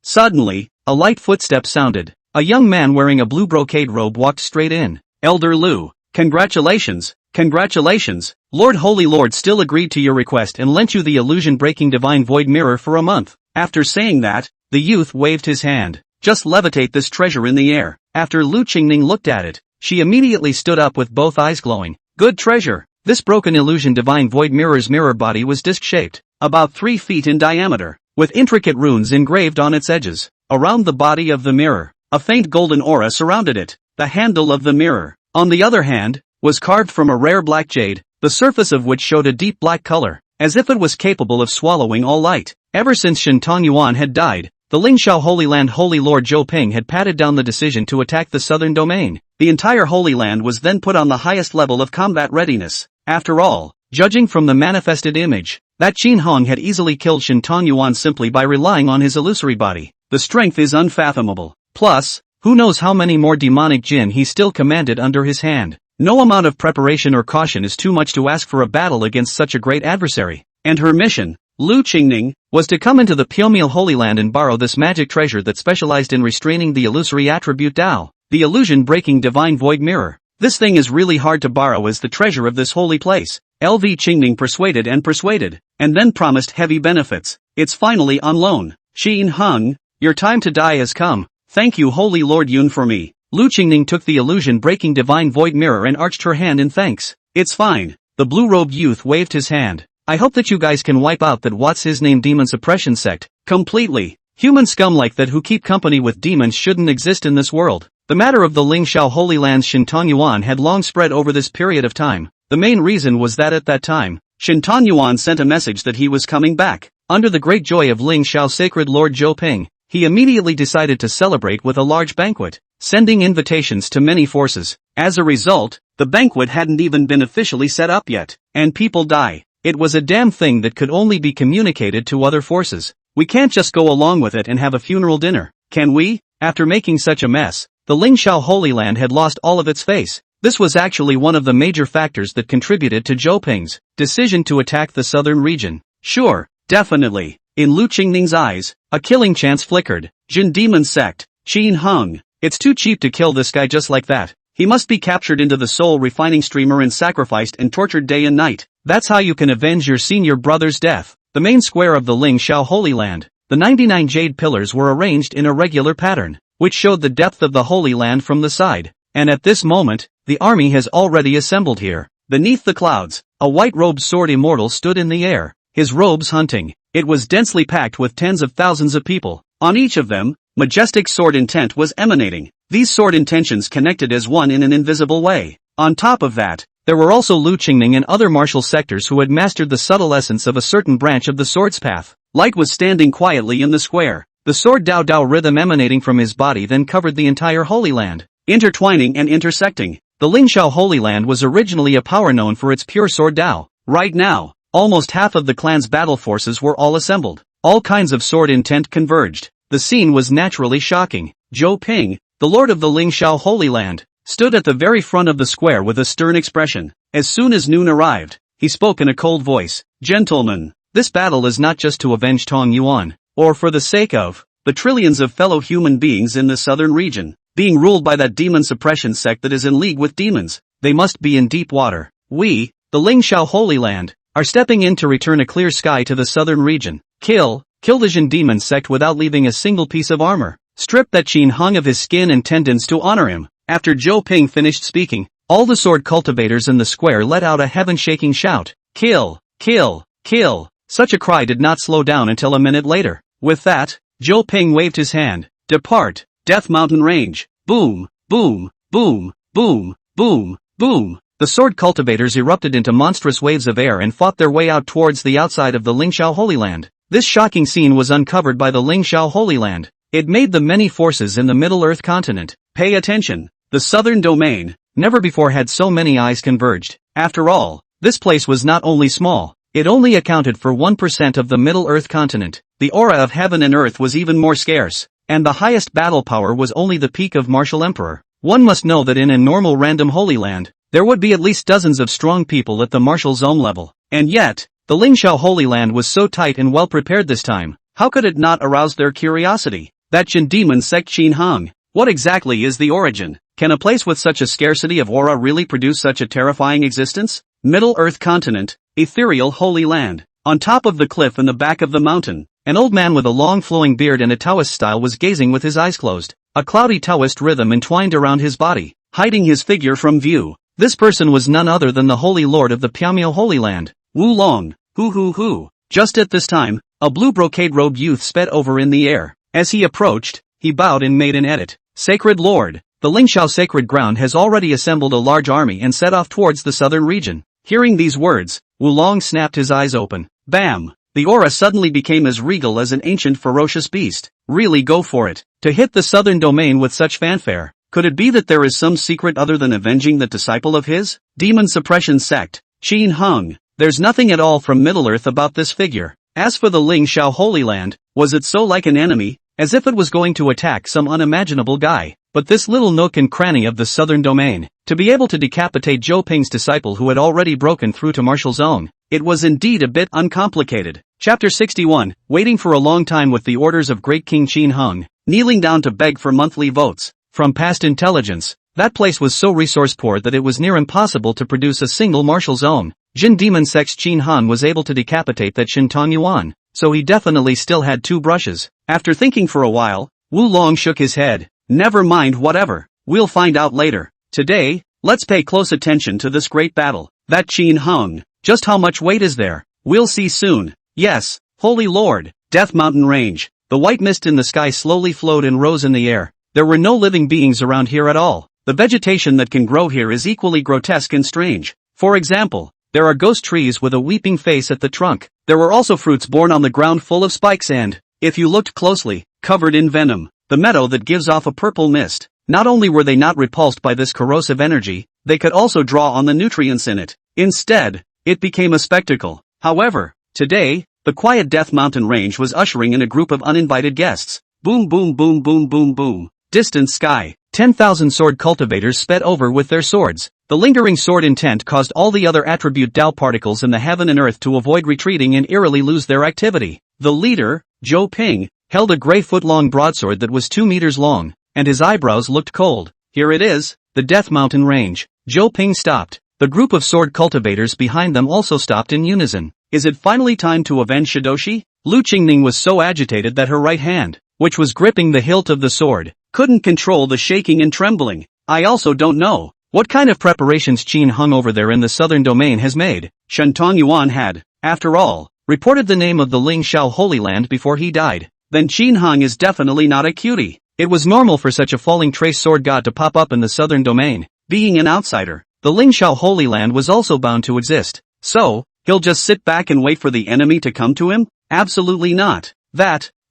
Suddenly, a light footstep sounded. A young man wearing a blue brocade robe walked straight in. Elder Lu, congratulations. Congratulations, Lord Holy Lord still agreed to your request and lent you the illusion-breaking divine void mirror for a month. After saying that, the youth waved his hand. Just levitate this treasure in the air. After Lu Qingning looked at it, she immediately stood up with both eyes glowing. Good treasure. This broken illusion divine void mirror's mirror body was disc-shaped, about 3 feet in diameter, with intricate runes engraved on its edges. Around the body of the mirror, a faint golden aura surrounded it. The handle of the mirror, on the other hand, was carved from a rare black jade, the surface of which showed a deep black color, as if it was capable of swallowing all light. Ever since Shin Tong Yuan had died, the Lingxiao Holy Land Holy Lord Zhou Ping had patted down the decision to attack the southern domain. The entire Holy Land was then put on the highest level of combat readiness. After all, Judging from the manifested image, that Qin Hong had easily killed Shin Tongyuan simply by relying on his illusory body. The strength is unfathomable. Plus, who knows how many more demonic jinn he still commanded under his hand. No amount of preparation or caution is too much to ask for a battle against such a great adversary. And her mission, Lu Qingning, was to come into the Pyomil Holy Land and borrow this magic treasure that specialized in restraining the illusory attribute Tao, the illusion-breaking divine void mirror. This thing is really hard to borrow as the treasure of this holy place. LV Qingning persuaded, and then promised heavy benefits. It's finally on loan. Qin Hung, your time to die has come. Thank you Holy Lord Yun for me. Lu Qingning took the illusion-breaking divine void mirror and arched her hand in thanks. It's fine. The blue-robed youth waved his hand. I hope that you guys can wipe out that what's-his-name demon suppression sect. Completely. Human scum like that who keep company with demons shouldn't exist in this world. The matter of the Lingxiao Holy Land's Shin Tongyuan had long spread over this period of time. The main reason was that at that time, Shin Tongyuan sent a message that he was coming back. Under the great joy of Lingxiao's sacred lord Zhou Ping, he immediately decided to celebrate with a large banquet, sending invitations to many forces. As a result, the banquet hadn't even been officially set up yet, and people die. It was a damn thing that could only be communicated to other forces. We can't just go along with it and have a funeral dinner, can we? After making such a mess, the Lingxiao Holy Land had lost all of its face. This was actually one of the major factors that contributed to Zhou Ping's decision to attack the southern region. Sure, definitely. In Lu Qingning's eyes, a killing chance flickered. Jin Demon Sect, Qin Hung. It's too cheap to kill this guy just like that. He must be captured into the soul refining streamer and sacrificed and tortured day and night. That's how you can avenge your senior brother's death. The main square of the Lingxiao Holy Land, the 99 jade pillars were arranged in a regular pattern, which showed the depth of the Holy Land from the side. And at this moment, the army has already assembled here. Beneath the clouds, a white-robed sword immortal stood in the air, his robes hunting. It was densely packed with tens of thousands of people. On each of them, majestic sword intent was emanating. These sword intentions connected as one in an invisible way. On top of that, there were also Lu Qingning and other martial sectors who had mastered the subtle essence of a certain branch of the sword's path. Light was standing quietly in the square. The sword Dao Dao rhythm emanating from his body then covered the entire Holy Land, intertwining and intersecting. The Lingxiao Holy Land was originally a power known for its pure sword Dao. Right now, almost half of the clan's battle forces were all assembled. All kinds of sword intent converged. The scene was naturally shocking. Zhou Ping, the lord of the Lingxiao Holy Land, stood at the very front of the square with a stern expression. As soon as noon arrived, he spoke in a cold voice. Gentlemen, this battle is not just to avenge Tong Yuan, or for the sake of the trillions of fellow human beings in the southern region, being ruled by that demon suppression sect that is in league with demons. They must be in deep water. We, the Lingxiao Holy Land, are stepping in to return a clear sky to the southern region. Kill the Jin demon sect without leaving a single piece of armor. Strip that Qin Hung of his skin and tendons to honor him. After Zhou Ping finished speaking, all the sword cultivators in the square let out a heaven-shaking shout. Kill, kill, kill. Such a cry did not slow down until a minute later. With that, Zhou Ping waved his hand. Depart, Death Mountain Range. Boom, boom, boom, boom, boom, boom. The sword cultivators erupted into monstrous waves of air and fought their way out towards the outside of the Lingxiao Holy Land. This shocking scene was uncovered by the Lingxiao Holy Land. It made the many forces in the Middle Earth continent pay attention. The southern domain, never before had so many eyes converged. After all, this place was not only small, it only accounted for 1% of the Middle Earth continent. The aura of heaven and earth was even more scarce, and the highest battle power was only the peak of martial emperor. One must know that in a normal random Holy Land, there would be at least dozens of strong people at the martial zone level. And yet, the Lingxiao Holy Land was so tight and well prepared this time. How could it not arouse their curiosity? That Jin demon sect Qin Hung. What exactly is the origin? Can a place with such a scarcity of aura really produce such a terrifying existence? Middle Earth continent, ethereal Holy Land. On top of the cliff in the back of the mountain, an old man with a long flowing beard and a Taoist style was gazing with his eyes closed. A cloudy Taoist rhythm entwined around his body, hiding his figure from view. This person was none other than the Holy Lord of the Pyomil Holy Land, Wu Long. Hoo. Just at this time, a blue brocade-robed youth sped over in the air. As he approached, he bowed and made an edit. Sacred Lord, the Lingxiao sacred ground has already assembled a large army and set off towards the southern region. Hearing these words, Wu Long snapped his eyes open. Bam! The aura suddenly became as regal as an ancient ferocious beast. Really go for it. To hit the southern domain with such fanfare. Could it be that there is some secret other than avenging the disciple of his? Demon suppression sect, Qin Hung. There's nothing at all from Middle-earth about this figure. As for the Ling Shao Holy Land, was it so like an enemy, as if it was going to attack some unimaginable guy? But this little nook and cranny of the southern domain, to be able to decapitate Zhou Ping's disciple who had already broken through to martial zone, it was indeed a bit uncomplicated. Chapter 61, waiting for a long time with the orders of Great King Qin Hung, kneeling down to beg for monthly votes. From past intelligence, that place was so resource poor that it was near impossible to produce a single martial zone. Jin Demon Sect's Qin Han was able to decapitate that Shintong Yuan, so he definitely still had 2 brushes. After thinking for a while, Wu Long shook his head. Never mind, whatever. We'll find out later. Today, let's pay close attention to this great battle. That Qin Hung. Just how much weight is there? We'll see soon. Yes, Holy Lord. Death Mountain Range. The white mist in the sky slowly flowed and rose in the air. There were no living beings around here at all. The vegetation that can grow here is equally grotesque and strange. For example, there are ghost trees with a weeping face at the trunk. There were also fruits born on the ground full of spikes and, if you looked closely, covered in venom. The meadow that gives off a purple mist. Not only were they not repulsed by this corrosive energy, they could also draw on the nutrients in it. Instead, it became a spectacle. However, today, the quiet Death Mountain Range was ushering in a group of uninvited guests. Boom boom boom boom boom boom. Distant sky. 10,000 sword cultivators sped over with their swords. The lingering sword intent caused all the other attribute Tao particles in the heaven and earth to avoid retreating and eerily lose their activity. The leader, Zhou Ping, held a gray foot-long broadsword that was 2 meters long, and his eyebrows looked cold. Here it is, the Death Mountain Range. Zhou Ping stopped. The group of sword cultivators behind them also stopped in unison. Is it finally time to avenge Shidoshi? Lu Qingning was so agitated that her right hand, which was gripping the hilt of the sword, couldn't control the shaking and trembling. I also don't know what kind of preparations Qin Hung over there in the southern domain has made. Shintong Yuan had, after all, reported the name of the Ling Shao Holy Land before he died. Then Qin Hung is definitely not a cutie. It was normal for such a falling trace sword god to pop up in the southern domain. Being an outsider, the Ling Shao Holy Land was also bound to exist. So, he'll just sit back and wait for the enemy to come to him? Absolutely not.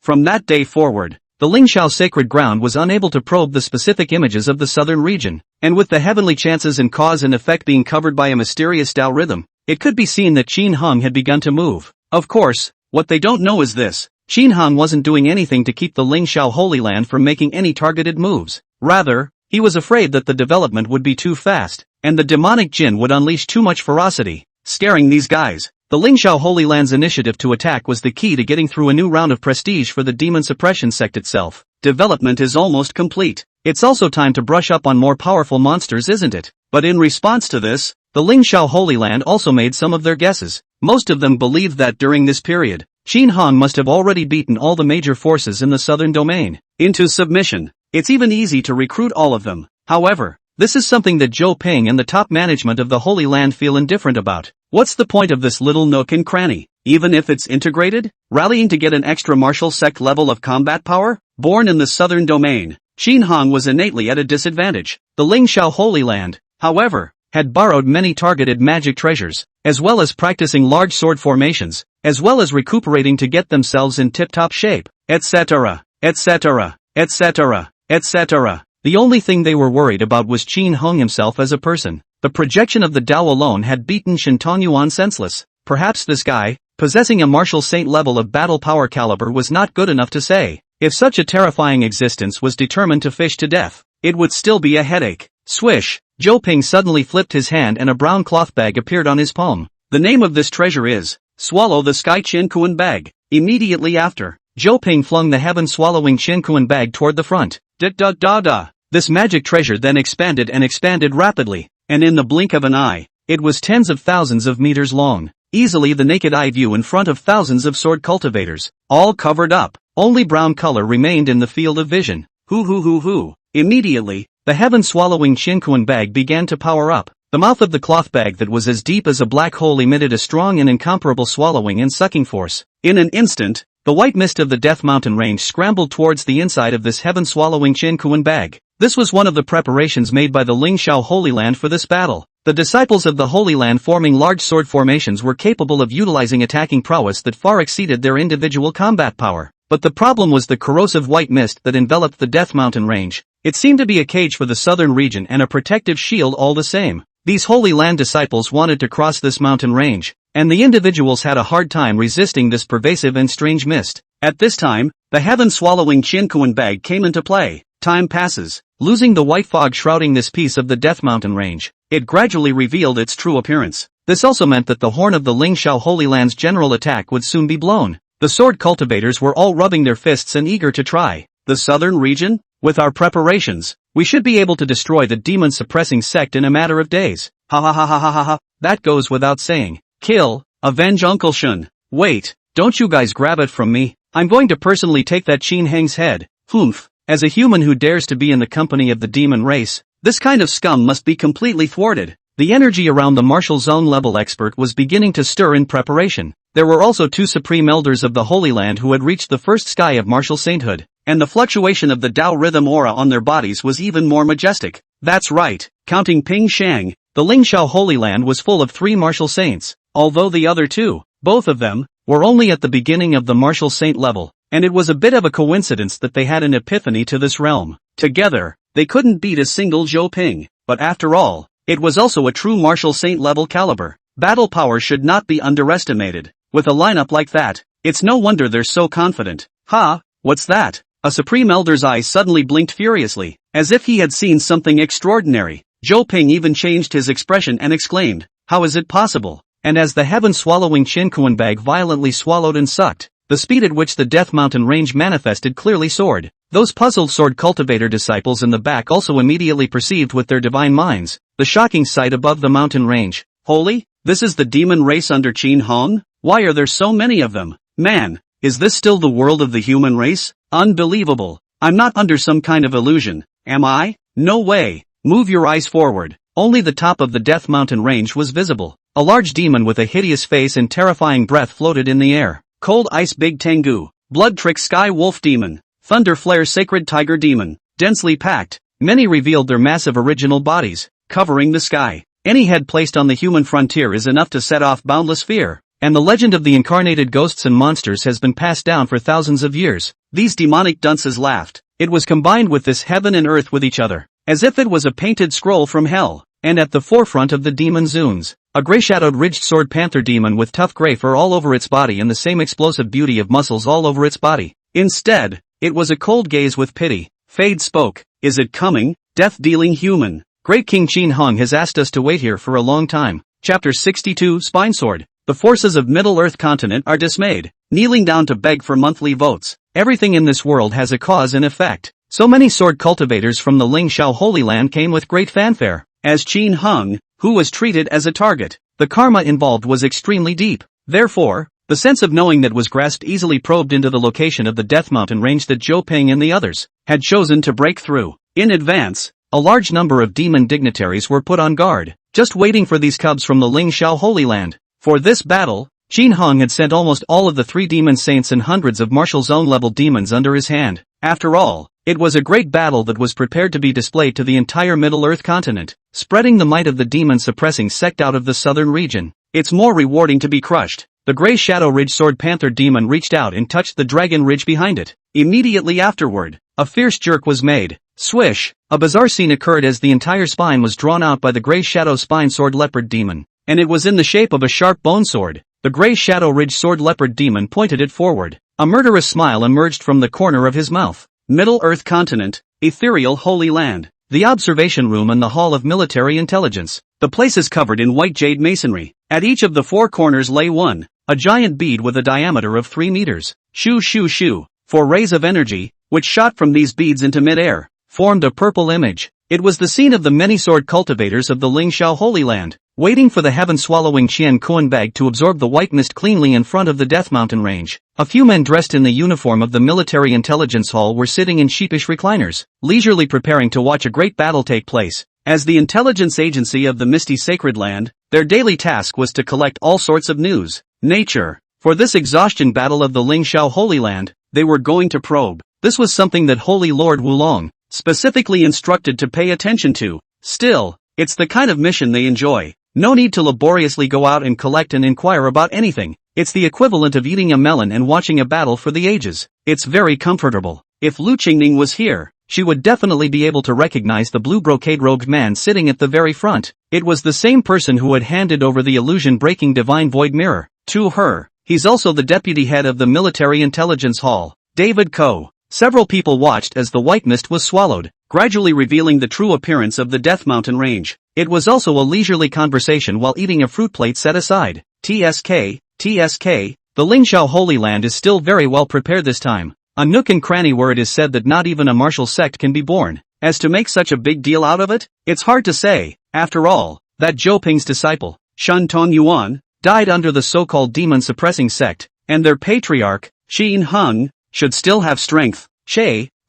From that day forward, the Ling Shao sacred ground was unable to probe the specific images of the southern region, and with the heavenly chances and cause and effect being covered by a mysterious Tao rhythm, it could be seen that Qin Hung had begun to move. Of course, what they don't know is this. Qin Hung wasn't doing anything to keep the Ling Shao Holy Land from making any targeted moves. Rather, he was afraid that the development would be too fast, and the demonic Jin would unleash too much ferocity, scaring these guys. The Ling Shao Holy Land's initiative to attack was the key to getting through a new round of prestige for the demon suppression sect itself. Development is almost complete. It's also time to brush up on more powerful monsters, isn't it? But in response to this, the Ling Shao Holy Land also made some of their guesses. Most of them believed that during this period, Qin Hung must have already beaten all the major forces in the southern domain into submission. It's even easy to recruit all of them. However, this is something that Zhou Ping and the top management of the Holy Land feel indifferent about. What's the point of this little nook and cranny? Even if it's integrated? Rallying to get an extra martial sect level of combat power? Born in the southern domain, Qin Hung was innately at a disadvantage. The Ling Shao Holy Land, however, had borrowed many targeted magic treasures, as well as practicing large sword formations, as well as recuperating to get themselves in tip-top shape, etc., etc., etc., etc. The only thing they were worried about was Qin Hung himself as a person. The projection of the Tao alone had beaten Shintong Yuan senseless. Perhaps this guy, possessing a martial saint level of battle power caliber, was not good enough to say. If such a terrifying existence was determined to fish to death, it would still be a headache. Swish! Zhou Ping suddenly flipped his hand and a brown cloth bag appeared on his palm. The name of this treasure is Swallow the Sky Qin Kuan Bag. Immediately after, Zhou Ping flung the heaven-swallowing Qin Kuan Bag toward the front. Da-da-da-da! This magic treasure then expanded and expanded rapidly, and in the blink of an eye, it was tens of thousands of meters long. Easily the naked eye view in front of thousands of sword cultivators, all covered up. Only brown color remained in the field of vision. Hoo. Immediately, the heaven-swallowing Qin Kuan Bag began to power up. The mouth of the cloth bag that was as deep as a black hole emitted a strong and incomparable swallowing and sucking force. In an instant, the white mist of the Death Mountain Range scrambled towards the inside of this heaven-swallowing Qin Kuan Bag. This was one of the preparations made by the Ling Shao Holy Land for this battle. The disciples of the Holy Land forming large sword formations were capable of utilizing attacking prowess that far exceeded their individual combat power. But the problem was the corrosive white mist that enveloped the Death Mountain Range. It seemed to be a cage for the southern region and a protective shield all the same. These Holy Land disciples wanted to cross this mountain range, and the individuals had a hard time resisting this pervasive and strange mist. At this time, the heaven-swallowing Chin bag came into play. Time passes, losing the white fog shrouding this piece of the Death Mountain range. It gradually revealed its true appearance. This also meant that the horn of the Ling Shao Holy Land's general attack would soon be blown. The sword cultivators were all rubbing their fists and eager to try. The southern region? With our preparations, we should be able to destroy the demon-suppressing sect in a matter of days. Ha ha ha ha ha ha ha. That goes without saying. Kill, avenge Uncle Shun. Wait, don't you guys grab it from me. I'm going to personally take that Qin Heng's head. Humph. As a human who dares to be in the company of the demon race, this kind of scum must be completely thwarted. The energy around the martial zone level expert was beginning to stir in preparation. There were also 2 supreme elders of the Holy Land who had reached the first sky of martial sainthood, and the fluctuation of the Tao rhythm aura on their bodies was even more majestic. That's right, counting Ping Shang, the Ling Shao Holy Land was full of 3 martial saints, although the other 2, both of them, were only at the beginning of the martial saint level, and it was a bit of a coincidence that they had an epiphany to this realm. Together, they couldn't beat a single Zhou Ping, but after all, it was also a true martial saint level caliber. Battle power should not be underestimated. With a lineup like that, it's no wonder they're so confident. Ha, what's that? A supreme elder's eyes suddenly blinked furiously, as if he had seen something extraordinary. Zhou Ping even changed his expression and exclaimed, how is it possible? And as the heaven-swallowing Qin bag violently swallowed and sucked, the speed at which the Death Mountain range manifested clearly soared. Those puzzled sword cultivator disciples in the back also immediately perceived with their divine minds the shocking sight above the mountain range. Holy, this is the demon race under Qin Hong? Why are there so many of them? Man, is this still the world of the human race? Unbelievable. I'm not under some kind of illusion, am I? No way. Move your eyes forward. Only the top of the Death Mountain range was visible. A large demon with a hideous face and terrifying breath floated in the air. Cold Ice Big Tengu, Blood Trick Sky Wolf Demon, Thunder Flare Sacred Tiger Demon, densely packed. Many revealed their massive original bodies, covering the sky. Any head placed on the human frontier is enough to set off boundless fear, and the legend of the incarnated ghosts and monsters has been passed down for thousands of years. These demonic dunces laughed. It was combined with this heaven and earth with each other, as if it was a painted scroll from hell. And at the forefront of the demon zoons, a gray-shadowed ridged sword panther demon with tough gray fur all over its body and the same explosive beauty of muscles all over its body. Instead, it was a cold gaze with pity. Fade spoke. Is it coming? Death-dealing human. Great King Qin Hong has asked us to wait here for a long time. Chapter 62 Spinesword. The forces of Middle-earth continent are dismayed, kneeling down to beg for monthly votes. Everything in this world has a cause and effect. So many sword cultivators from the Ling Shao Holy Land came with great fanfare. As Qin Hong, who was treated as a target, the karma involved was extremely deep. Therefore, the sense of knowing that was grasped easily probed into the location of the Death Mountain range that Zhou Ping and the others had chosen to break through. In advance, a large number of demon dignitaries were put on guard, just waiting for these cubs from the Ling Shao Holy Land. For this battle, Qin Hong had sent almost all of the 3 demon saints and hundreds of martial zone level demons under his hand. After all, it was a great battle that was prepared to be displayed to the entire Middle-earth continent, spreading the might of the demon-suppressing sect out of the southern region. It's more rewarding to be crushed. The Grey Shadow Ridge Sword Panther demon reached out and touched the dragon ridge behind it. Immediately afterward, a fierce jerk was made. Swish! A bizarre scene occurred as the entire spine was drawn out by the Grey Shadow Spine Sword Leopard demon, and it was in the shape of a sharp bone sword. The Grey Shadow Ridge Sword Leopard demon pointed it forward. A murderous smile emerged from the corner of his mouth. Middle-earth continent, ethereal Holy Land, the observation room and the Hall of Military Intelligence. The place is covered in white jade masonry. At each of the 4 corners lay a giant bead with a diameter of 3 meters. Shoo shoo shoo. 4 rays of energy, which shot from these beads into mid-air, formed a purple image. It was the scene of the many sword cultivators of the Ling Shao Holy Land, waiting for the heaven-swallowing Qian bag to absorb the white mist cleanly in front of the Death Mountain range. A few men dressed in the uniform of the Military Intelligence Hall were sitting in sheepish recliners, leisurely preparing to watch a great battle take place. As the intelligence agency of the Misty Sacred Land, their daily task was to collect all sorts of news. Nature. For this exhaustion battle of the Ling Shao Holy Land, they were going to probe. This was something that Holy Lord Wulong specifically instructed to pay attention to. Still, it's the kind of mission they enjoy. No need to laboriously go out and collect and inquire about anything. It's the equivalent of eating a melon and watching a battle for the ages. It's very comfortable. If Lu Qingning was here, she would definitely be able to recognize the blue brocade-robed man sitting at the very front. It was the same person who had handed over the illusion-breaking divine void mirror to her. He's also the deputy head of the Military Intelligence Hall, David Coe. Several people watched as the white mist was swallowed, gradually revealing the true appearance of the Death Mountain Range. It was also a leisurely conversation while eating a fruit plate set aside. TSK, the Lingxiao Holy Land is still very well prepared this time. A nook and cranny where it is said that not even a martial sect can be born. As to make such a big deal out of it, it's hard to say. After all, that Zhou Ping's disciple, Shen Tongyuan, died under the so-called demon-suppressing sect, and their patriarch, Qin Heng, should still have strength.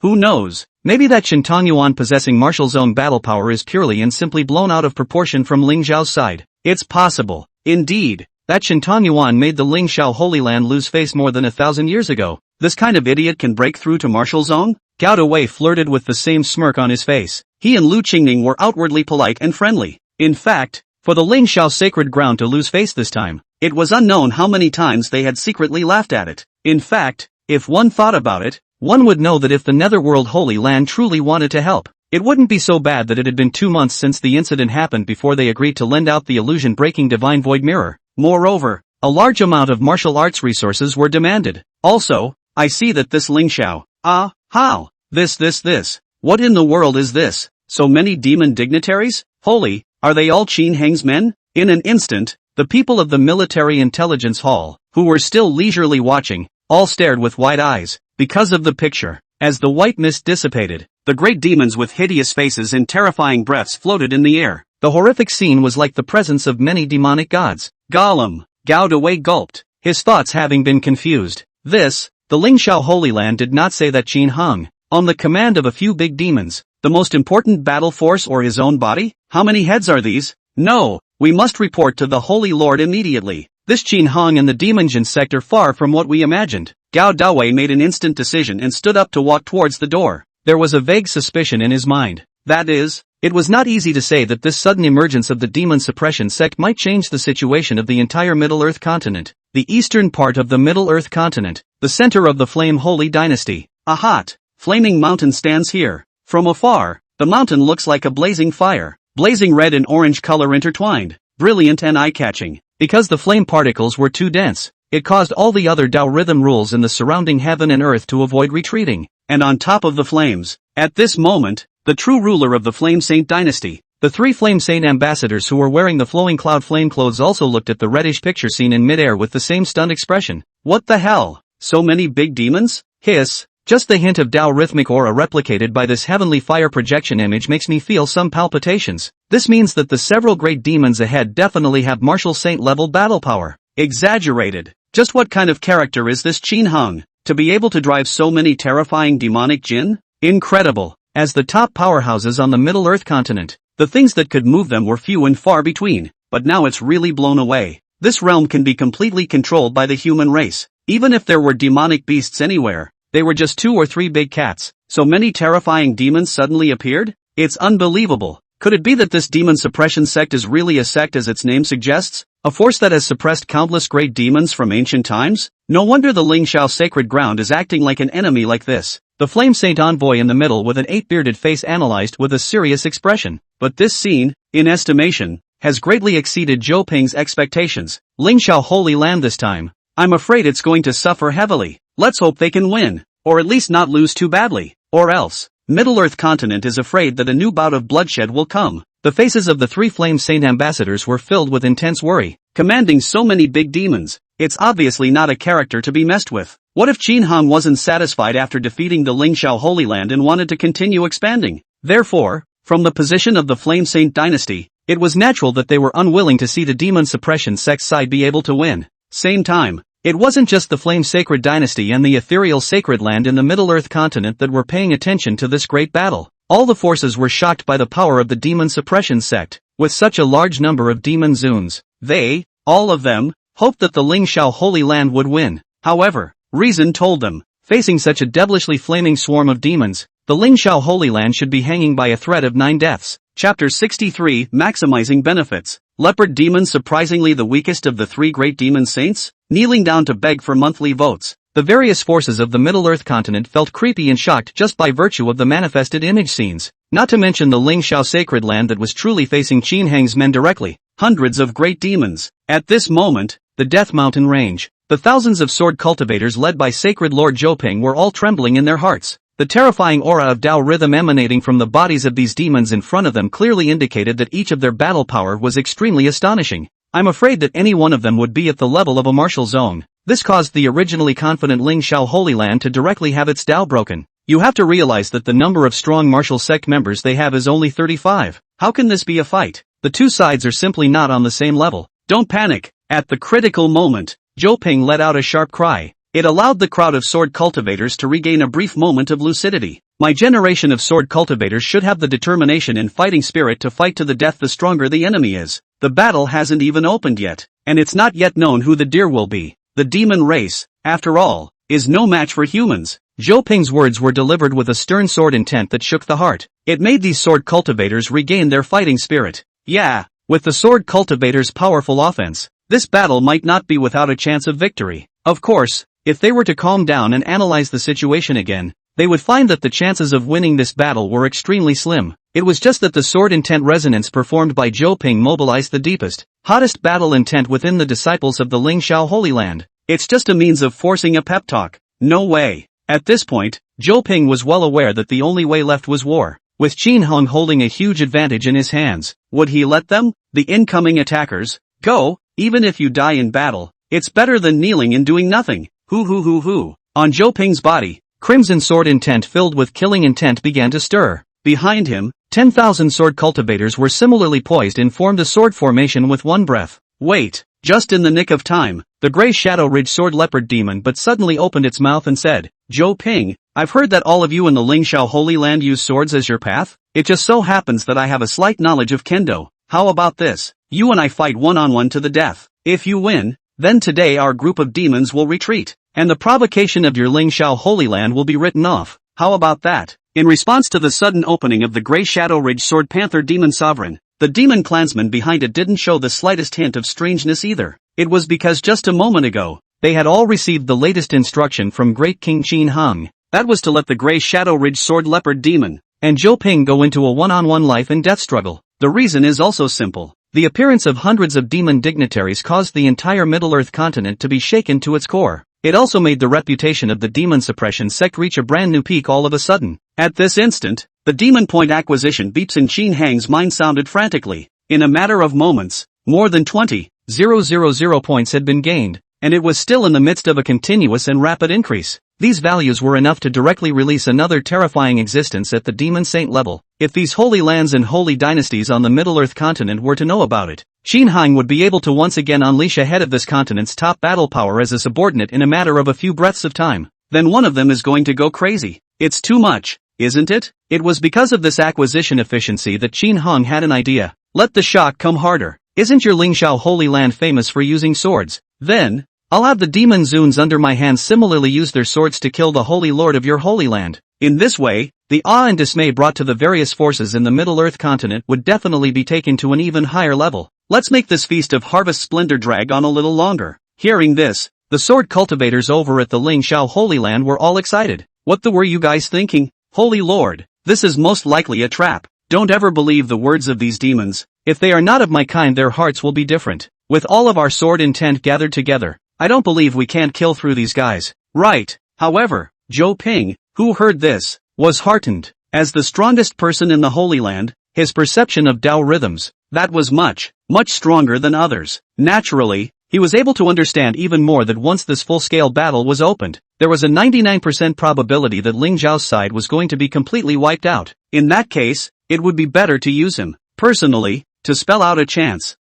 Who knows? Maybe that Shen Tongyuan possessing martial zone battle power is purely and simply blown out of proportion from Ling Xiao's side. It's possible, indeed, that Shen Tongyuan made the Lingxiao Holy Land lose face more than 1,000 years ago. This kind of idiot can break through to martial zone? Gao Dawei flirted with the same smirk on his face. He and Lu Qingning were outwardly polite and friendly. In fact, for the Lingxiao sacred ground to lose face this time, it was unknown how many times they had secretly laughed at it. In fact, if one thought about it, one would know that if the Netherworld Holy Land truly wanted to help, it wouldn't be so bad that it had been 2 months since the incident happened before they agreed to lend out the illusion-breaking divine void mirror. Moreover, a large amount of martial arts resources were demanded. Also, I see that this Lingxiao, how? This. What in the world is this? So many demon dignitaries? Holy, are they all Qin Heng's men? In an instant, the people of the Military Intelligence Hall, who were still leisurely watching, all stared with wide eyes, because of the picture. As the white mist dissipated, the great demons with hideous faces and terrifying breaths floated in the air. The horrific scene was like the presence of many demonic gods. Gollum, Gao Dawei gulped, his thoughts having been confused. The Lingxiao Holy Land did not say that Qin Heng, on the command of a few big demons, the most important battle force or his own body? How many heads are these? No, we must report to the Holy Lord immediately. This Qin Heng and the Demonjin sect are far from what we imagined. Gao Dawei made an instant decision and stood up to walk towards the door. There was a vague suspicion in his mind. That is, it was not easy to say that this sudden emergence of the demon suppression sect might change the situation of the entire Middle-earth continent. The eastern part of the Middle-earth continent, the center of the Flame Holy Dynasty. A hot, flaming mountain stands here. From afar, the mountain looks like a blazing fire, blazing red and orange color intertwined, brilliant and eye-catching. Because the flame particles were too dense, it caused all the other Tao rhythm rules in the surrounding heaven and earth to avoid retreating. And on top of the flames, at this moment, the true ruler of the Flame Saint dynasty, the 3 Flame Saint ambassadors who were wearing the flowing cloud flame clothes also looked at the reddish picture seen in midair with the same stunned expression. What the hell? So many big demons? Hiss. Just the hint of Tao rhythmic aura replicated by this heavenly fire projection image makes me feel some palpitations. This means that the several great demons ahead definitely have martial saint level battle power. Exaggerated. Just what kind of character is this Qin Heng, to be able to drive so many terrifying demonic jinn? Incredible. As the top powerhouses on the Middle-earth continent, the things that could move them were few and far between, but now it's really blown away. This realm can be completely controlled by the human race. Even if there were demonic beasts anywhere, they were just 2 or 3 big cats. So many terrifying demons suddenly appeared? It's unbelievable. Could it be that this demon suppression sect is really a sect as its name suggests? A force that has suppressed countless great demons from ancient times? No wonder the Lingxiao sacred ground is acting like an enemy like this. The Flame Saint envoy in the middle with an 8-bearded face analyzed with a serious expression. But this scene, in estimation, has greatly exceeded Zhou Ping's expectations. Lingxiao Holy Land this time. I'm afraid it's going to suffer heavily. Let's hope they can win. Or at least not lose too badly. Or else, Middle-earth continent is afraid that a new bout of bloodshed will come. The faces of the 3 Flame Saint ambassadors were filled with intense worry. Commanding so many big demons, it's obviously not a character to be messed with. What if Qin Heng wasn't satisfied after defeating the Lingxiao Holy Land and wanted to continue expanding? Therefore, from the position of the Flame Saint dynasty, it was natural that they were unwilling to see the demon suppression sect side be able to win. Same time, it wasn't just the Flame Sacred Dynasty and the ethereal Sacred Land in the Middle-earth continent that were paying attention to this great battle. All the forces were shocked by the power of the demon suppression sect. With such a large number of demon zoons, they, all of them, hoped that the Lingxiao Holy Land would win. However, reason told them, facing such a devilishly flaming swarm of demons, the Lingxiao Holy Land should be hanging by a thread of 9 deaths. Chapter 63, Maximizing Benefits. Leopard demon surprisingly the weakest of the 3 great demon saints? Kneeling down to beg for monthly votes. The various forces of the Middle-earth continent felt creepy and shocked just by virtue of the manifested image scenes, not to mention the Ling Xiao sacred land that was truly facing Qin Hang's men directly, hundreds of great demons. At this moment, the Death Mountain range, the thousands of sword cultivators led by sacred Lord Zhouping were all trembling in their hearts. The terrifying aura of Tao rhythm emanating from the bodies of these demons in front of them clearly indicated that each of their battle power was extremely astonishing. I'm afraid that any one of them would be at the level of a martial zone. This caused the originally confident Ling Xiao Holy Land to directly have its Tao broken. You have to realize that the number of strong martial sect members they have is only 35. How can this be a fight? The two sides are simply not on the same level. Don't panic. At the critical moment, Zhouping let out a sharp cry. It allowed the crowd of sword cultivators to regain a brief moment of lucidity. My generation of sword cultivators should have the determination and fighting spirit to fight to the death the stronger the enemy is. The battle hasn't even opened yet, and it's not yet known who the deer will be. The demon race, after all, is no match for humans. Zhouping's words were delivered with a stern sword intent that shook the heart. It made these sword cultivators regain their fighting spirit. Yeah, with the sword cultivators' powerful offense, this battle might not be without a chance of victory. Of course, if they were to calm down and analyze the situation again, they would find that the chances of winning this battle were extremely slim. It was just that the sword intent resonance performed by Zhouping mobilized the deepest, hottest battle intent within the disciples of the Ling Xiao Holy Land. It's just a means of forcing a pep talk. No way. At this point, Zhouping was well aware that the only way left was war. With Qin Hang holding a huge advantage in his hands, would he let them, the incoming attackers, go? Even if you die in battle, it's better than kneeling and doing nothing. Hoo. On Zhouping's body, crimson sword intent filled with killing intent began to stir. Behind him, 10,000 sword cultivators were similarly poised and formed a sword formation with one breath. Wait, just in the nick of time, the gray shadow ridge sword leopard demon but suddenly opened its mouth and said, Zhouping, I've heard that all of you in the Ling Xiao Holy Land use swords as your path. It just so happens that I have a slight knowledge of kendo. How about this? You and I fight one-on-one to the death. If you win, then today our group of demons will retreat, and the provocation of your Ling Xiao Holy Land will be written off. How about that? In response to the sudden opening of the Grey Shadow Ridge Sword Panther Demon Sovereign, the demon clansmen behind it didn't show the slightest hint of strangeness either. It was because just a moment ago, they had all received the latest instruction from Great King Qin Hang. That was to let the Grey Shadow Ridge Sword Leopard Demon and Zhouping go into a one-on-one life and death struggle. The reason is also simple. The appearance of hundreds of demon dignitaries caused the entire Middle-earth continent to be shaken to its core. It also made the reputation of the demon suppression sect reach a brand new peak all of a sudden. At this instant, the demon point acquisition beeps in Qin Hang's mind sounded frantically. In a matter of moments, more than 20,000 points had been gained, and it was still in the midst of a continuous and rapid increase. These values were enough to directly release another terrifying existence at the demon saint level. If these holy lands and holy dynasties on the Middle-earth continent were to know about it, Qin Hang would be able to once again unleash a head of this continent's top battle power as a subordinate in a matter of a few breaths of time. Then one of them is going to go crazy. It's too much, isn't it? It was because of this acquisition efficiency that Qin Hang had an idea. Let the shock come harder. Isn't your Ling Xiao Holy Land famous for using swords? Then, I'll have the demon zoons under my hands similarly use their swords to kill the Holy Lord of your Holy Land. In this way, the awe and dismay brought to the various forces in the Middle-earth continent would definitely be taken to an even higher level. Let's make this feast of harvest splendor drag on a little longer. Hearing this, the sword cultivators over at the Ling Xiao Holy Land were all excited. What the were you guys thinking? Holy Lord, this is most likely a trap. Don't ever believe the words of these demons. If they are not of my kind, their hearts will be different. With all of our sword intent gathered together, I don't believe we can't kill through these guys. Right. However, Zhouping, who heard this, was heartened. As the strongest person in the Holy Land, his perception of Tao rhythms, that was much stronger than others. Naturally, he was able to understand even more that once this full-scale battle was opened, there was a 99% probability that Ling Zhao's side was going to be completely wiped out. In that case, it would be better to use him, personally, to spell out a chance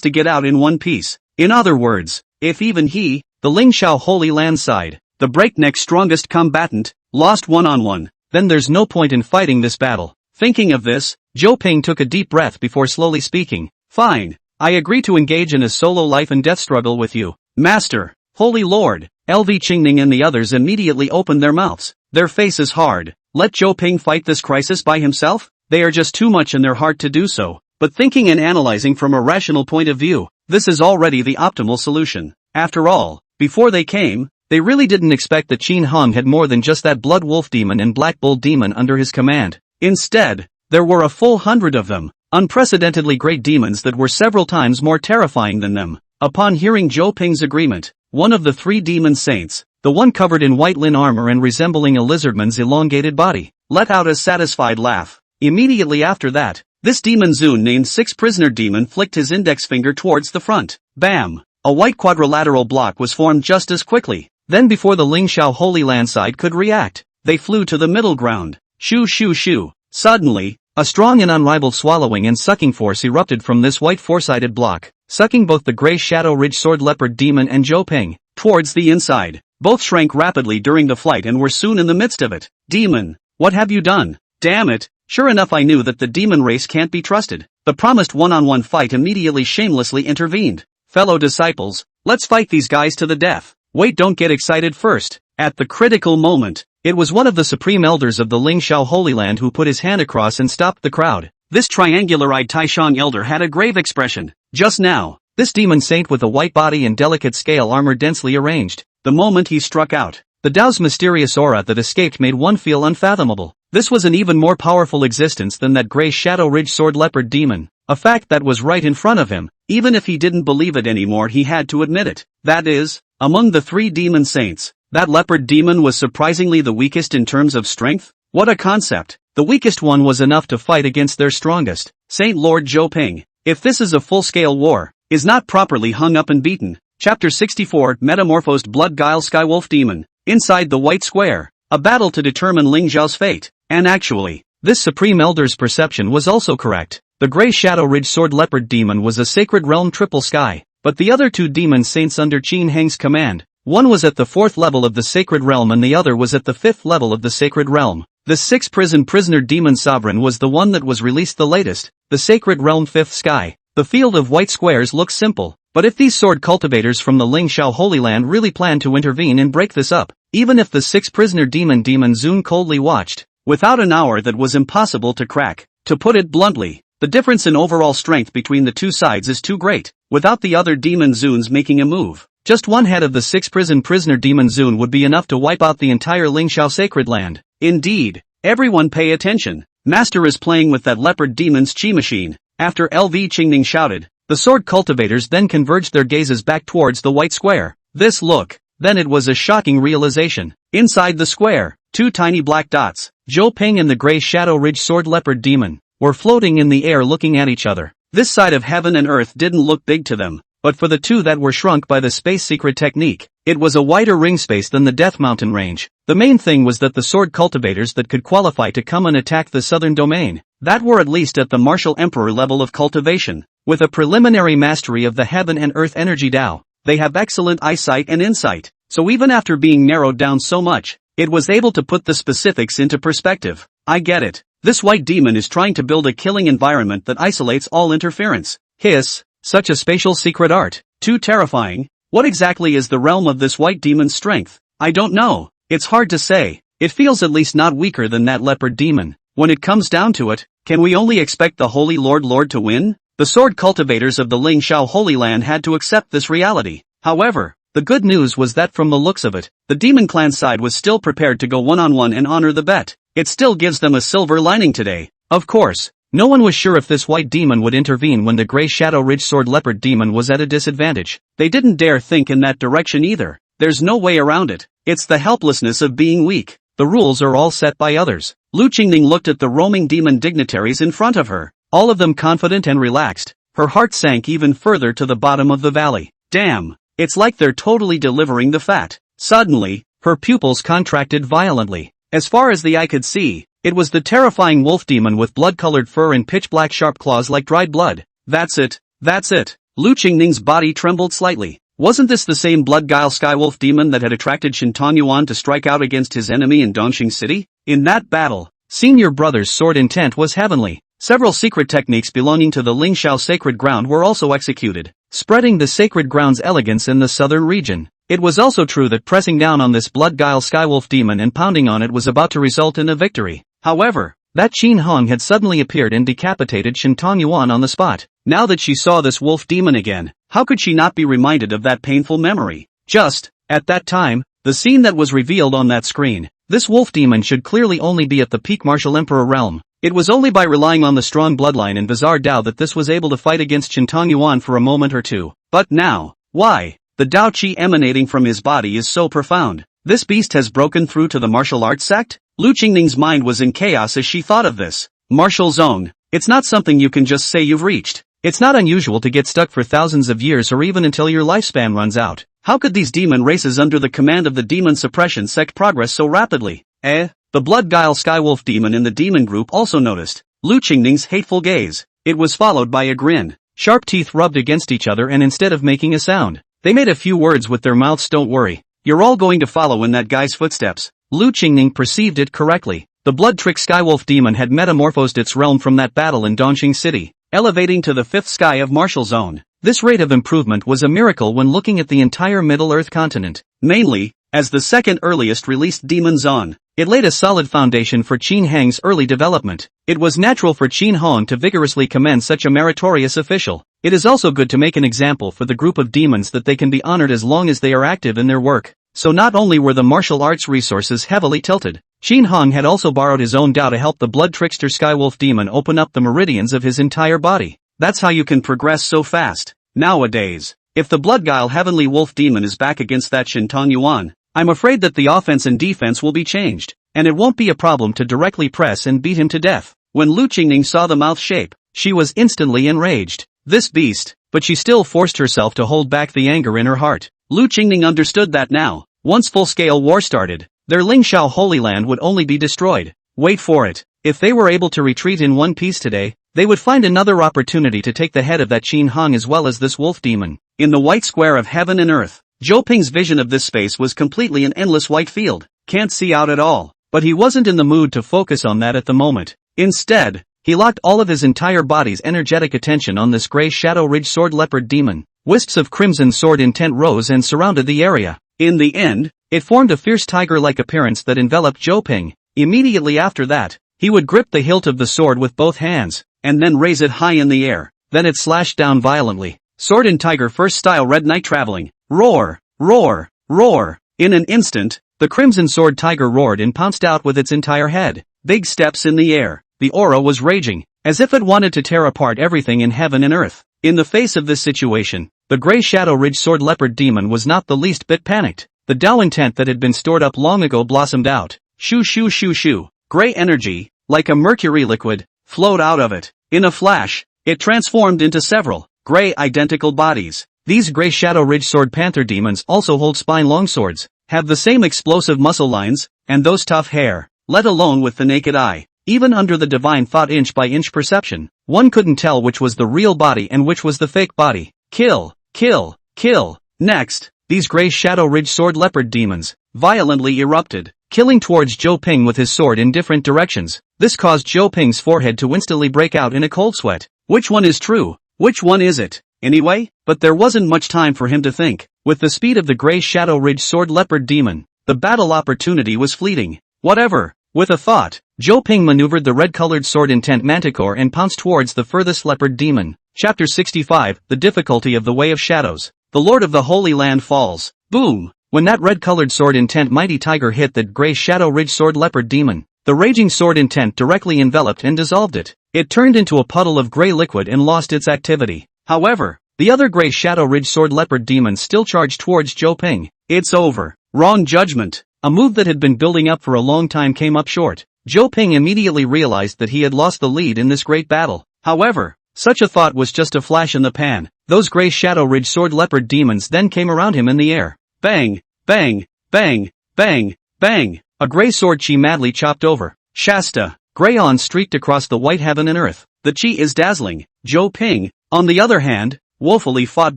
to get out in one piece. In other words, if even he, the Ling Xiao Holy Land side, the breakneck strongest combatant, lost one-on-one, then there's no point in fighting this battle. Thinking of this, Zhouping took a deep breath before slowly speaking. Fine, I agree to engage in a solo life and death struggle with you, Master. Holy Lord. LV Qingning and the others immediately opened their mouths. Their faces hard. Let Zhouping fight this crisis by himself? They are just too much in their heart to do so. But thinking and analyzing from a rational point of view, this is already the optimal solution. After all, before they came, They really didn't expect that Qin Hong had more than just that blood wolf demon and black bull demon under his command. Instead, there were a full 100 of them, unprecedentedly great demons that were several times more terrifying than them. Upon hearing Zhou Ping's agreement, one of the 3 demon saints, the one covered in white lin armor and resembling a lizardman's elongated body, let out a satisfied laugh. Immediately after that, this demon Zun named 6 prisoner demon flicked his index finger towards the front. Bam! A white quadrilateral block was formed just as quickly. Then before the Lingxiao Holy Land side could react, they flew to the middle ground. Shoo shoo shoo. Suddenly, a strong and unrivaled swallowing and sucking force erupted from this white four-sided block, sucking both the Grey Shadow Ridge Sword Leopard Demon and Zhou Ping towards the inside. Both shrank rapidly during the flight and were soon in the midst of it. Demon, what have you done? Damn it, sure enough I knew that the demon race can't be trusted. The promised one-on-one fight immediately shamelessly intervened. Fellow disciples, let's fight these guys to the death. Wait, don't get excited first. At the critical moment, it was one of the supreme elders of the Lingxiao Holy Land who put his hand across and stopped the crowd. This triangular-eyed Taishang elder had a grave expression. Just now, this demon saint with a white body and delicate scale armor densely arranged. The moment he struck out, the Tao's mysterious aura that escaped made one feel unfathomable. This was an even more powerful existence than that Grey Shadow Ridge Sword Leopard Demon, a fact that was right in front of him. Even if he didn't believe it anymore, he had to admit it. That is, among the 3 demon saints, that leopard demon was surprisingly the weakest in terms of strength. What a concept! The weakest one was enough to fight against their strongest. Saint Lord Zhou Ping, if this is a full-scale war, is not properly hung up and beaten. Chapter 64 Metamorphosed Blood Guile Skywolf Demon. Inside the White Square, a battle to determine Ling Zhao's fate. And actually, this Supreme Elder's perception was also correct. The Grey Shadow Ridge Sword Leopard Demon was a Sacred Realm Triple Sky, but the other 2 demon saints under Qin Heng's command, one was at the 4th level of the Sacred Realm and the other was at the 5th level of the Sacred Realm. The 6 prisoner demon sovereign was the one that was released the latest, the Sacred Realm 5th Sky. The field of white squares looks simple, but if these sword cultivators from the Lingxiao Holy Land really plan to intervene and break this up, even if the 6 prisoner demon Zun coldly watched, without an hour that was impossible to crack. To put it bluntly, the difference in overall strength between the 2 sides is too great. Without the other demon Zuns making a move, just one head of the 6 prisoner demon Zun would be enough to wipe out the entire Lingxiao Sacred Land. Indeed, everyone pay attention. Master is playing with that leopard demon's chi machine. After LV Qingning shouted, the sword cultivators then converged their gazes back towards the white square. This look, then it was a shocking realization. Inside the square, 2 tiny black dots, Zhou Ping and the Grey Shadow Ridge Sword Leopard Demon, were floating in the air looking at each other. This side of heaven and earth didn't look big to them, but for the 2 that were shrunk by the space secret technique, it was a wider ring space than the Death Mountain range. The main thing was that the sword cultivators that could qualify to come and attack the southern domain, that were at least at the martial emperor level of cultivation, with a preliminary mastery of the heaven and earth energy Tao, they have excellent eyesight and insight, so even after being narrowed down so much, it was able to put the specifics into perspective. I get it. This white demon is trying to build a killing environment that isolates all interference. Hiss, such a spatial secret art. Too terrifying. What exactly is the realm of this white demon's strength? I don't know. It's hard to say. It feels at least not weaker than that leopard demon. When it comes down to it, can we only expect the Holy Lord to win? The sword cultivators of the Lingxiao Holy Land had to accept this reality. However, the good news was that from the looks of it, the demon clan side was still prepared to go one-on-one and honor the bet. It still gives them a silver lining today. Of course, no one was sure if this white demon would intervene when the Grey Shadow Ridge Sword Leopard Demon was at a disadvantage. They didn't dare think in that direction either. There's no way around it. It's the helplessness of being weak. The rules are all set by others. Lu Qingning looked at the roaming demon dignitaries in front of her, all of them confident and relaxed. Her heart sank even further to the bottom of the valley. Damn, it's like they're totally delivering the fat. Suddenly, her pupils contracted violently. As far as the eye could see, it was the terrifying wolf demon with blood-colored fur and pitch-black sharp claws like dried blood. That's it. That's it. Lu Qingning's body trembled slightly. Wasn't this the same blood-guile skywolf demon that had attracted Shen Tongyuan to strike out against his enemy in Dongxing City? In that battle, Senior Brother's sword intent was heavenly. Several secret techniques belonging to the Lingxiao sacred ground were also executed, spreading the sacred ground's elegance in the southern region. It was also true that pressing down on this blood-guile skywolf demon and pounding on it was about to result in a victory. However, that Qin Hong had suddenly appeared and decapitated Shen Tongyuan on the spot. Now that she saw this wolf demon again, how could she not be reminded of that painful memory? Just, at that time, the The scene that was revealed on that screen. This wolf demon should clearly only be at the peak martial emperor realm. It was only by relying on the strong bloodline and bizarre Dao that this was able to fight against Qintong Yuan for a moment or two. But now, why? The Dao Qi emanating from his body is so profound. This beast has broken through to the martial arts sect? Lu Qingning's mind was in chaos as she thought of this. Martial zone. It's not something you can just say you've reached. It's not unusual to get stuck for thousands of years or even until your lifespan runs out. How could these demon races under the command of the demon suppression sect progress so rapidly? The blood guile skywolf demon in the demon group also noticed Lu Qingning's hateful gaze. It was followed by a grin. Sharp teeth rubbed against each other and instead of making a sound, they made a few words with their mouths. Don't worry. You're all going to follow in that guy's footsteps. Lu Qingning perceived it correctly. The blood trick skywolf demon had metamorphosed its realm from that battle in Dongqing City, elevating to the fifth sky of martial zone. This rate of improvement was a miracle when looking at the entire Middle Earth continent. Mainly, as the second earliest released demon zone, it laid a solid foundation for Qin Hang's early development. It was natural for Qin Hong to vigorously commend such a meritorious official. It is also good to make an example for the group of demons that they can be honored as long as they are active in their work. So not only were the martial arts resources heavily tilted, Qin Hong had also borrowed his own Dao to help the blood trickster skywolf demon open up the meridians of his entire body. That's how you can progress so fast. Nowadays, if the blood guile heavenly wolf demon is back against that Qintong Yuan, I'm afraid that the offense and defense will be changed, and it won't be a problem to directly press and beat him to death. When Lu Qingning saw the mouth shape, she was instantly enraged. This beast, but she still forced herself to hold back the anger in her heart. Lu Qingning understood that now, once full-scale war started, their Lingshao Holy Land would only be destroyed. Wait for it. If they were able to retreat in one piece today, they would find another opportunity to take the head of that Qin Hong as well as this wolf demon. In the white square of heaven and earth, Zhou Ping's vision of this space was completely an endless white field. Can't see out at all. But he wasn't in the mood to focus on that at the moment. Instead, he locked all of his entire body's energetic attention on this gray Shadow Ridge Sword Leopard demon. Wisps of crimson sword intent rose and surrounded the area. In the end, it formed a fierce tiger-like appearance that enveloped Zhou Ping. Immediately after that, he would grip the hilt of the sword with both hands, and then raise it high in the air. Then it slashed down violently. Sword and tiger first style red knight traveling. Roar, roar, roar. In an instant, the crimson sword tiger roared and pounced out with its entire head. Big steps in the air. The aura was raging, as if it wanted to tear apart everything in heaven and earth. In the face of this situation, the gray Shadow Ridge Sword Leopard demon was not the least bit panicked. The Dao intent that had been stored up long ago blossomed out. Shoo shoo shoo shoo. Gray energy, like a mercury liquid, flowed out of it. In a flash, it transformed into several gray identical bodies. These gray Shadow Ridge Sword Panther demons also hold spine longswords, have the same explosive muscle lines, and those tough hair, let alone with the naked eye. Even under the divine thought inch by inch perception, one couldn't tell which was the real body and which was the fake body. Kill, kill, kill. Next, these gray Shadow Ridge Sword Leopard demons violently erupted, killing towards Zhou Ping with his sword in different directions. This caused Zhou Ping's forehead to instantly break out in a cold sweat. Which one is true? Which one is it? Anyway, but there wasn't much time for him to think. With the speed of the gray Shadow Ridge Sword Leopard demon, the battle opportunity was fleeting. Whatever. With a thought, Zhou Ping maneuvered the red-colored sword intent manticore and pounced towards the furthest leopard demon. Chapter 65, The Difficulty of the Way of Shadows. The Lord of the Holy Land falls. Boom! When that red-colored sword intent mighty tiger hit that gray Shadow Ridge Sword Leopard demon, the raging sword intent directly enveloped and dissolved it. It turned into a puddle of gray liquid and lost its activity. However, the other gray Shadow Ridge Sword Leopard demon still charged towards Zhou Ping. It's over. Wrong judgment. A move that had been building up for a long time came up short. Zhou Ping immediately realized that he had lost the lead in this great battle. However, such a thought was just a flash in the pan. Those gray Shadow Ridge Sword Leopard demons then came around him in the air. Bang, bang, bang, bang, bang. A gray sword chi madly chopped over. Shasta. Gray on streaked across the white heaven and earth. The chi is dazzling. Zhou Ping, on the other hand, woefully fought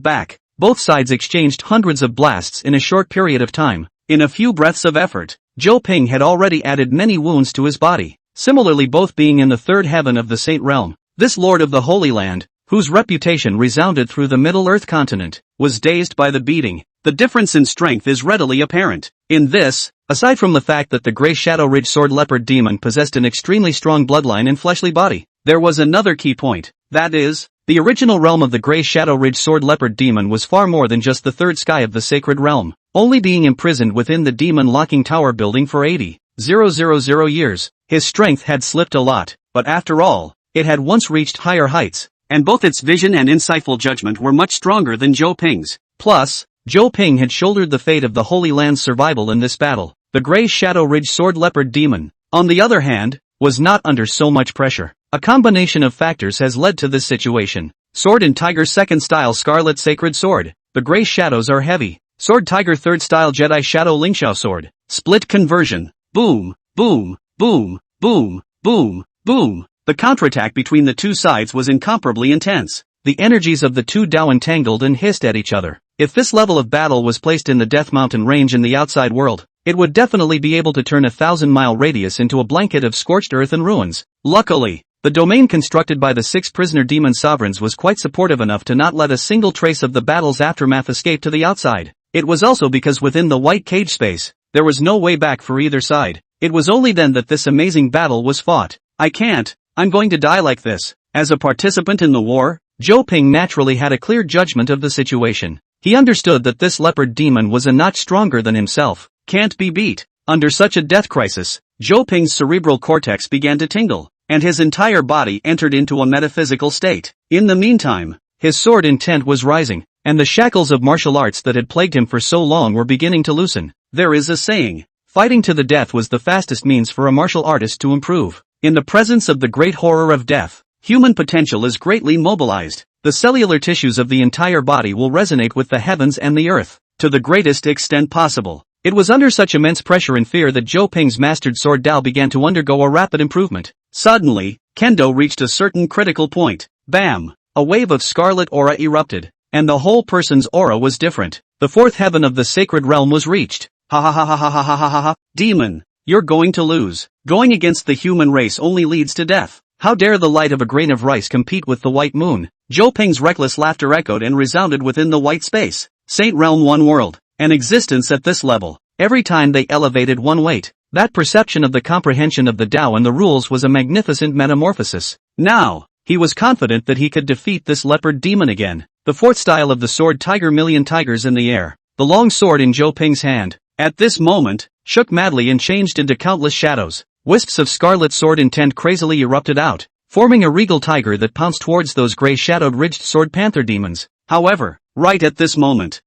back. Both sides exchanged hundreds of blasts in a short period of time. In a few breaths of effort, Zhou Ping had already added many wounds to his body, similarly both being in the third heaven of the Saint Realm. This Lord of the Holy Land, whose reputation resounded through the Middle Earth continent, was dazed by the beating. The difference in strength is readily apparent. In this, aside from the fact that the gray Shadow Ridge Sword Leopard demon possessed an extremely strong bloodline and fleshly body, there was another key point. That is, The original realm of the Grey Shadow Ridge Sword Leopard Demon was far more than just the third sky of the sacred realm, only being imprisoned within the demon locking tower building for 80,000 years. His strength had slipped a lot, but after all, it had once reached higher heights, and both its vision and insightful judgment were much stronger than Zhou Ping's. Plus, Zhou Ping had shouldered the fate of the Holy Land's survival in this battle. The Grey Shadow Ridge Sword Leopard Demon, on the other hand, was not under so much pressure. A combination of factors has led to this situation. Sword and Tiger Second Style Scarlet Sacred Sword. The Grey Shadows are heavy. Sword Tiger Third Style Jedi Shadow Lingxiao Sword. Split conversion. Boom, boom, boom, boom, boom, boom. The counterattack between the two sides was incomparably intense. The energies of the two Dao entangled and hissed at each other. If this level of battle was placed in the Death Mountain range in the outside world, it would definitely be able to turn a 1,000-mile radius into a blanket of scorched earth and ruins. Luckily, the domain constructed by the 6 prisoner demon sovereigns was quite supportive enough to not let a single trace of the battle's aftermath escape to the outside. It was also because within the white cage space, there was no way back for either side. It was only then that this amazing battle was fought. I'm going to die like this. As a participant in the war, Zhou Ping naturally had a clear judgment of the situation. He understood that this leopard demon was a notch stronger than himself. Can't be beat. Under such a death crisis, Zhou Ping's cerebral cortex began to tingle, and his entire body entered into a metaphysical state. In the meantime, his sword intent was rising, and the shackles of martial arts that had plagued him for so long were beginning to loosen. There is a saying, fighting to the death was the fastest means for a martial artist to improve. In the presence of the great horror of death, human potential is greatly mobilized. The cellular tissues of the entire body will resonate with the heavens and the earth, to the greatest extent possible. It was under such immense pressure and fear that Zhou Ping's mastered sword Dao began to undergo a rapid improvement. Suddenly, Kendo reached a certain critical point. Bam! A wave of scarlet aura erupted, and the whole person's aura was different. The fourth heaven of the sacred realm was reached. Ha ha ha ha ha ha ha ha ha. Demon, you're going to lose. Going against the human race only leads to death. How dare the light of a grain of rice compete with the white moon? Zhou Ping's reckless laughter echoed and resounded within the white space. Saint Realm One World. An existence at this level. Every time they elevated one weight, that perception of the comprehension of the Tao and the rules was a magnificent metamorphosis. Now, he was confident that he could defeat this leopard demon again. The fourth style of the sword Tiger Million Tigers in the air. The long sword in Zhou Ping's hand, at this moment, shook madly and changed into countless shadows. Wisps of scarlet sword intent crazily erupted out, forming a regal tiger that pounced towards those grey shadowed ridged sword panther demons. However, right at this moment,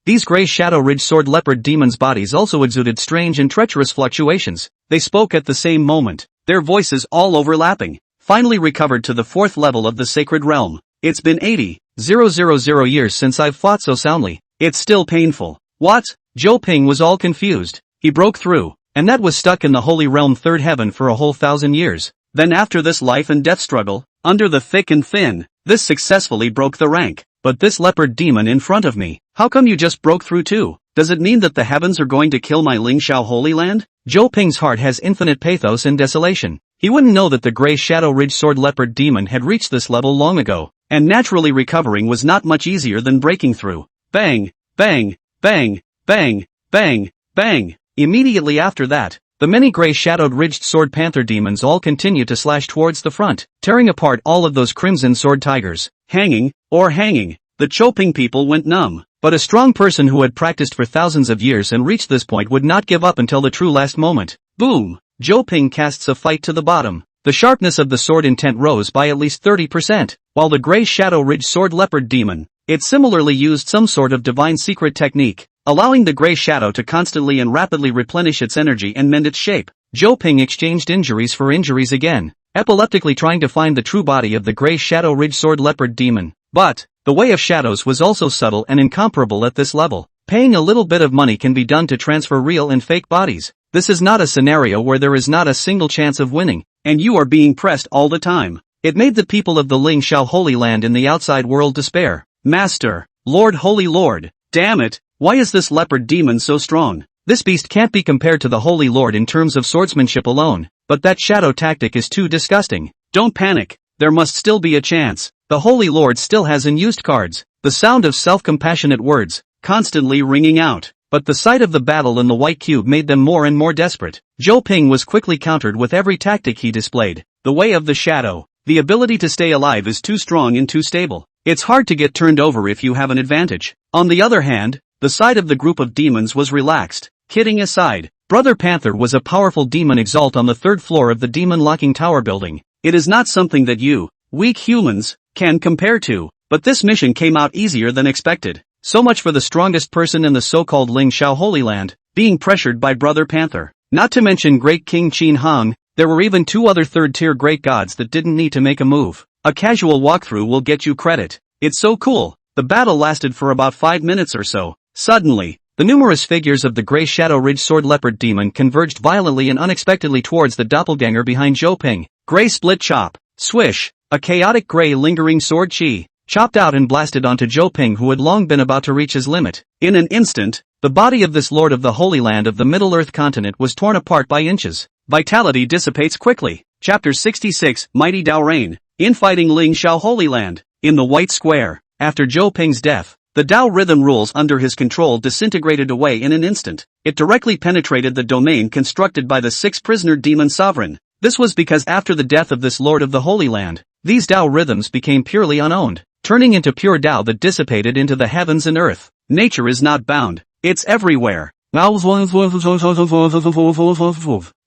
these grey shadow ridged sword leopard demons' bodies also exuded strange and treacherous fluctuations. They spoke at the same moment, their voices all overlapping. Finally recovered to the fourth level of the sacred realm. It's been 80,000 years since I've fought so soundly. It's still painful. What? Zhou Ping was all confused. He broke through, and that was stuck in the holy realm third heaven for a whole 1,000 years. Then after this life and death struggle, under the thick and thin, this successfully broke the rank. But this leopard demon in front of me, how come you just broke through too? Does it mean that the heavens are going to kill my Lingxiao Holy Land? Zhou Ping's heart has infinite pathos and desolation. He wouldn't know that the grey shadow ridge sword leopard demon had reached this level long ago, and naturally recovering was not much easier than breaking through. Bang, bang, bang, bang, bang, bang. Immediately after that, the many grey shadowed ridged sword panther demons all continued to slash towards the front, tearing apart all of those crimson sword tigers. Hanging. The Zhou Ping people went numb. But a strong person who had practiced for thousands of years and reached this point would not give up until the true last moment. Boom! Zhou Ping casts a fight to the bottom. The sharpness of the sword intent rose by at least 30%, while the grey shadow ridge sword leopard demon, it similarly used some sort of divine secret technique, allowing the grey shadow to constantly and rapidly replenish its energy and mend its shape. Zhou Ping exchanged injuries for injuries again, epileptically trying to find the true body of the grey shadow ridge sword leopard demon. But the way of shadows was also subtle and incomparable at this level. Paying a little bit of money can be done to transfer real and fake bodies. This is not a scenario where there is not a single chance of winning, and you are being pressed all the time. It made the people of the Lingxiao Holy Land in the outside world despair. Master, Lord, Holy Lord, damn it, why is this leopard demon so strong? This beast can't be compared to the Holy Lord in terms of swordsmanship alone, but that shadow tactic is too disgusting. Don't panic, there must still be a chance. The Holy Lord still has unused cards. The sound of self-compassionate words, constantly ringing out. But the sight of the battle in the white cube made them more and more desperate. Zhou Ping was quickly countered with every tactic he displayed. The way of the shadow. The ability to stay alive is too strong and too stable. It's hard to get turned over if you have an advantage. On the other hand, the side of the group of demons was relaxed. Kidding aside, Brother Panther was a powerful demon exalt on the 3rd floor of the demon-locking tower building. It is not something that you, weak humans, can compare to, but this mission came out easier than expected. So much for the strongest person in the so-called Ling Shao Holy Land, being pressured by Brother Panther. Not to mention Great King Qin Hong, there were even 2 other 3rd-tier great gods that didn't need to make a move. A casual walkthrough will get you credit. It's so cool. The battle lasted for about 5 minutes or so. Suddenly, the numerous figures of the Grey Shadow Ridge Sword Leopard Demon converged violently and unexpectedly towards the doppelganger behind Zhou Ping. Grey split chop. Swish. A chaotic grey lingering sword chi chopped out and blasted onto Zhou Ping, who had long been about to reach his limit. In an instant, the body of this lord of the Holy Land of the Middle-earth continent was torn apart by inches. Vitality dissipates quickly. Chapter 66, Mighty Dao Reign. Infighting Ling Shao Holy Land. In the White Square, after Zhou Ping's death, the Dao rhythm rules under his control disintegrated away in an instant. It directly penetrated the domain constructed by the 6-prisoner demon sovereign. This was because after the death of this lord of the Holy Land, these Dao rhythms became purely unowned, turning into pure Dao that dissipated into the heavens and earth. Nature is not bound. It's everywhere.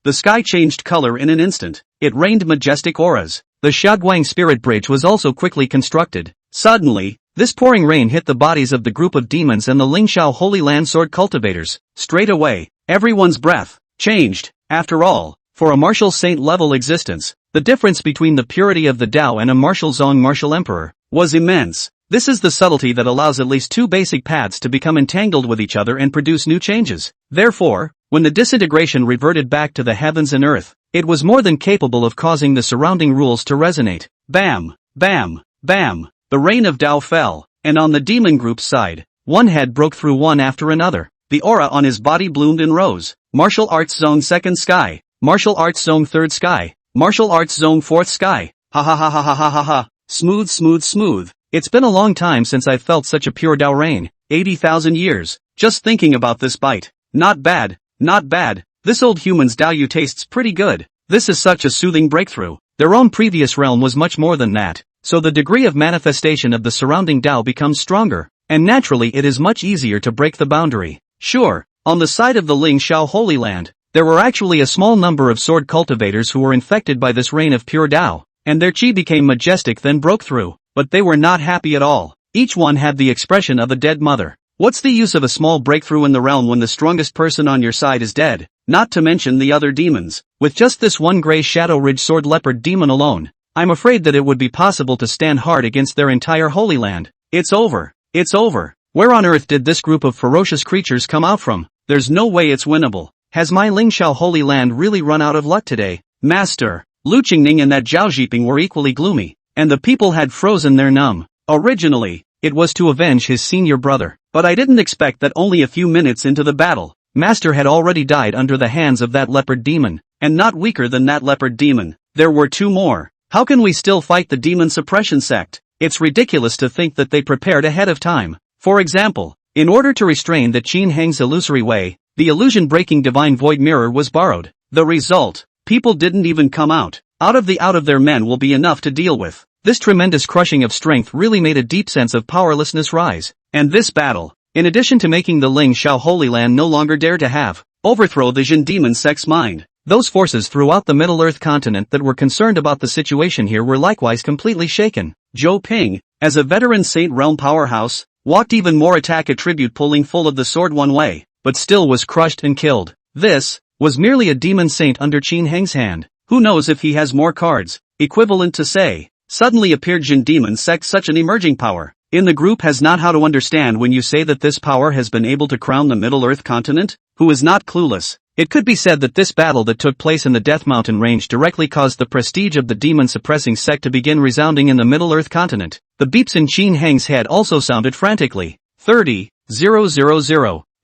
The sky changed color in an instant. It rained majestic auras. The Shaguang Spirit Bridge was also quickly constructed. Suddenly, this pouring rain hit the bodies of the group of demons and the Lingshao Holy Land sword cultivators. Straight away, everyone's breath changed. After all, for a martial saint-level existence, the difference between the purity of the Dao and a martial Zong martial emperor was immense. This is the subtlety that allows at least 2 basic paths to become entangled with each other and produce new changes. Therefore, when the disintegration reverted back to the heavens and earth, it was more than capable of causing the surrounding rules to resonate. Bam! Bam! Bam! The rain of Dao fell, and on the demon group's side, one head broke through one after another. The aura on his body bloomed and rose. Martial Arts Zone 2nd Sky. Martial Arts Zone 3rd Sky. Martial Arts Zone 4th Sky. Ha ha ha ha ha ha ha ha. Smooth smooth smooth. It's been a long time since I've felt such a pure Dao rain. 80,000 years. Just thinking about this bite. Not bad. Not bad. This old human's Dao tastes pretty good. This is such a soothing breakthrough. Their own previous realm was much more than that. So the degree of manifestation of the surrounding Dao becomes stronger, and naturally it is much easier to break the boundary. Sure, on the side of the Ling Shao Holy Land, there were actually a small number of sword cultivators who were infected by this rain of pure Dao, and their chi became majestic then broke through, but they were not happy at all. Each one had the expression of a dead mother. What's the use of a small breakthrough in the realm when the strongest person on your side is dead, not to mention the other demons? With just this one Grey Shadow Ridge Sword Leopard demon alone, I'm afraid that it would be possible to stand hard against their entire Holy Land. It's over. It's over. Where on earth did this group of ferocious creatures come out from? There's no way it's winnable. Has my Lingshao Holy Land really run out of luck today? Master, Lu Qingning and that Zhao Zhiping were equally gloomy, and the people had frozen their numb. Originally, it was to avenge his senior brother, but I didn't expect that only a few minutes into the battle, Master had already died under the hands of that leopard demon, and not weaker than that leopard demon. There were 2 more. How can we still fight the demon suppression sect? It's ridiculous to think that they prepared ahead of time. For example, in order to restrain the Qin Heng's illusory way, the illusion-breaking divine void mirror was borrowed. The result, people didn't even come out. Out of their men will be enough to deal with. This tremendous crushing of strength really made a deep sense of powerlessness rise. And this battle, in addition to making the Ling Shao Holy Land no longer dare to overthrow the Jin demon sect's mind, those forces throughout the Middle-earth continent that were concerned about the situation here were likewise completely shaken. Zhou Ping, as a veteran Saint Realm powerhouse, walked even more attack attribute pulling full of the sword one way, but still was crushed and killed. This was merely a demon saint under Qin Heng's hand. Who knows if he has more cards, equivalent to say, suddenly appeared Jin demon sect such an emerging power. In the group has not how to understand when you say that this power has been able to crown the Middle-earth continent? Who is not clueless? It could be said that this battle that took place in the Death Mountain range directly caused the prestige of the demon-suppressing sect to begin resounding in the Middle-earth continent. The beeps in Qin Heng's head also sounded frantically. 30,000,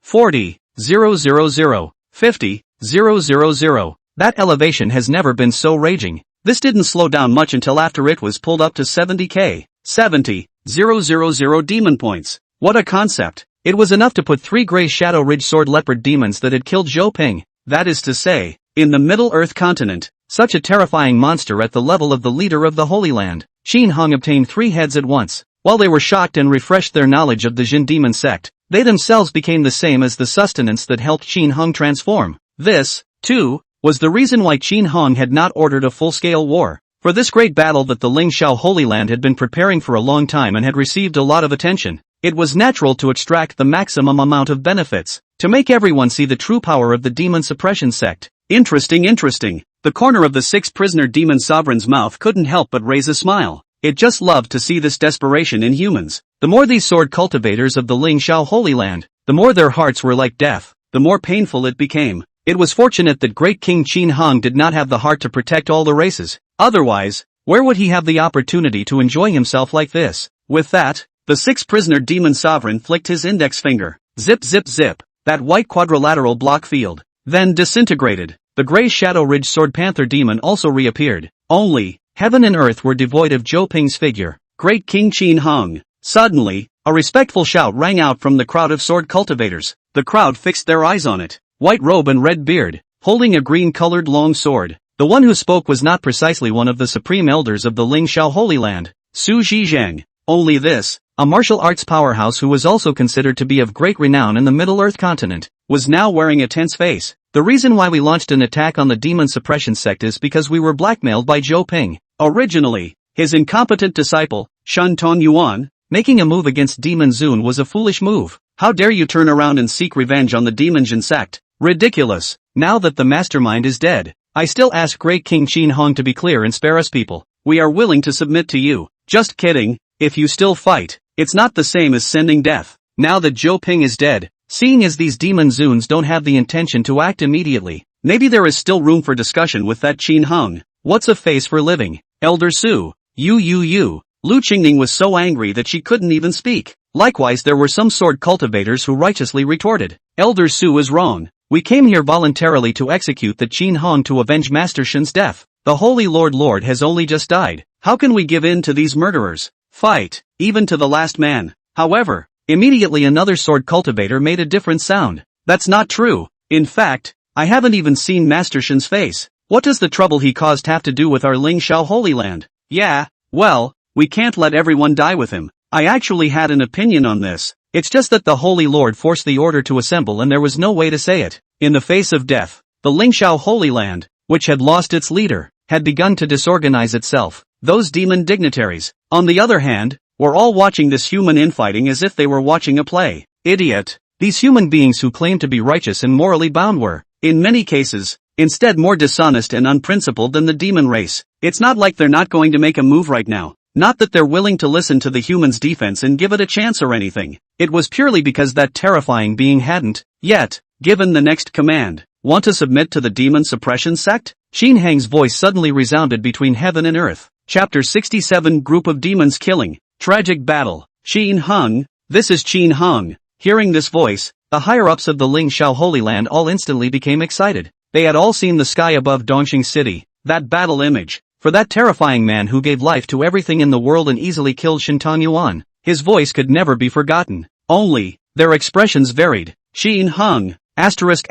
40,000, 50,000. That elevation has never been so raging. This didn't slow down much until after it was pulled up to 70k. 70,000 demon points. What a concept. It was enough to put 3 Grey Shadow Ridge Sword Leopard demons that had killed Zhou Ping. That is to say, in the Middle-earth continent, Such a terrifying monster at the level of the leader of the Holy Land. Qin Hong obtained 3 heads at once. While they were shocked and refreshed their knowledge of the Jin demon sect, they themselves became the same as the sustenance that helped Qin Hong transform. This, too, was the reason why Qin Hong had not ordered a full-scale war. For this great battle that the Ling Shao Holy Land had been preparing for a long time and had received a lot of attention, it was natural to extract the maximum amount of benefits, to make everyone see the true power of the demon suppression sect. Interesting. The corner of the 6-prisoner demon sovereign's mouth couldn't help but raise a smile. It just loved to see this desperation in humans. The more these sword cultivators of the Ling Shao Holy Land, the more their hearts were like death, the more painful it became. It was fortunate that great King Qin Hong did not have the heart to protect all the races. Otherwise, where would he have the opportunity to enjoy himself like this? With that, the 6-prisoner demon sovereign flicked his index finger. Zip zip zip. That white quadrilateral block field then disintegrated. The gray Shadow Ridge Sword Panther demon also reappeared. Only, heaven and earth were devoid of Zhou Ping's figure. Great King Qin Hong. Suddenly, a respectful shout rang out from the crowd of sword cultivators. The crowd fixed their eyes on it. White robe and red beard, holding a green-colored long sword. The one who spoke was not precisely one of the supreme elders of the Ling Shao Holy Land, Su Zhizhang. Only this, a martial arts powerhouse who was also considered to be of great renown in the Middle Earth continent, was now wearing a tense face. The reason why we launched an attack on the demon suppression sect is because we were blackmailed by Zhou Ping. Originally, his incompetent disciple, Shen Tongyuan, making a move against Demon Zun was a foolish move. How dare you turn around and seek revenge on the Demon Jin sect? Ridiculous. Now that the mastermind is dead, I still ask Great King Qin Hong to be clear and spare us people. We are willing to submit to you. Just kidding. If you still fight, it's not the same as sending death. Now that Zhou Ping is dead, seeing as these Demon Zuns don't have the intention to act immediately, maybe there is still room for discussion with that Qin Hong. What's a face for living? Elder Su. You. Lu Qingning was so angry that she couldn't even speak. Likewise, there were some sword cultivators who righteously retorted. Elder Su is wrong. We came here voluntarily to execute the Qin Hong to avenge Master Shen's death. The Holy Lord has only just died. How can we give in to these murderers? Fight, even to the last man. However, immediately another sword cultivator made a different sound. That's not true. In fact, I haven't even seen Master Shen's face. What does the trouble he caused have to do with our Ling Shao Holy Land? Yeah, well, we can't let everyone die with him. I actually had an opinion on this. It's just that the Holy Lord forced the order to assemble and there was no way to say it. In the face of death, the Ling Shao Holy Land, which had lost its leader, had begun to disorganize itself. Those demon dignitaries, on the other hand, were all watching this human infighting as if they were watching a play. Idiot. These human beings who claimed to be righteous and morally bound were, in many cases, instead more dishonest and unprincipled than the demon race. It's not like they're not going to make a move right now. Not that they're willing to listen to the humans' defense and give it a chance or anything. It was purely because that terrifying being hadn't, yet, given the next command. Want to submit to the demon suppression sect? Qin Hang's voice suddenly resounded between heaven and earth. Chapter 67 Group of Demons Killing. Tragic Battle. Qin Hong. This is Qin Hong. Hearing this voice, the higher-ups of the Ling Shao Holy Land all instantly became excited. They had all seen the sky above Dongxing City, that battle image. For that terrifying man who gave life to everything in the world and easily killed Shen Tongyuan, his voice could never be forgotten. Only, their expressions varied. Qin Hong. Asterisk.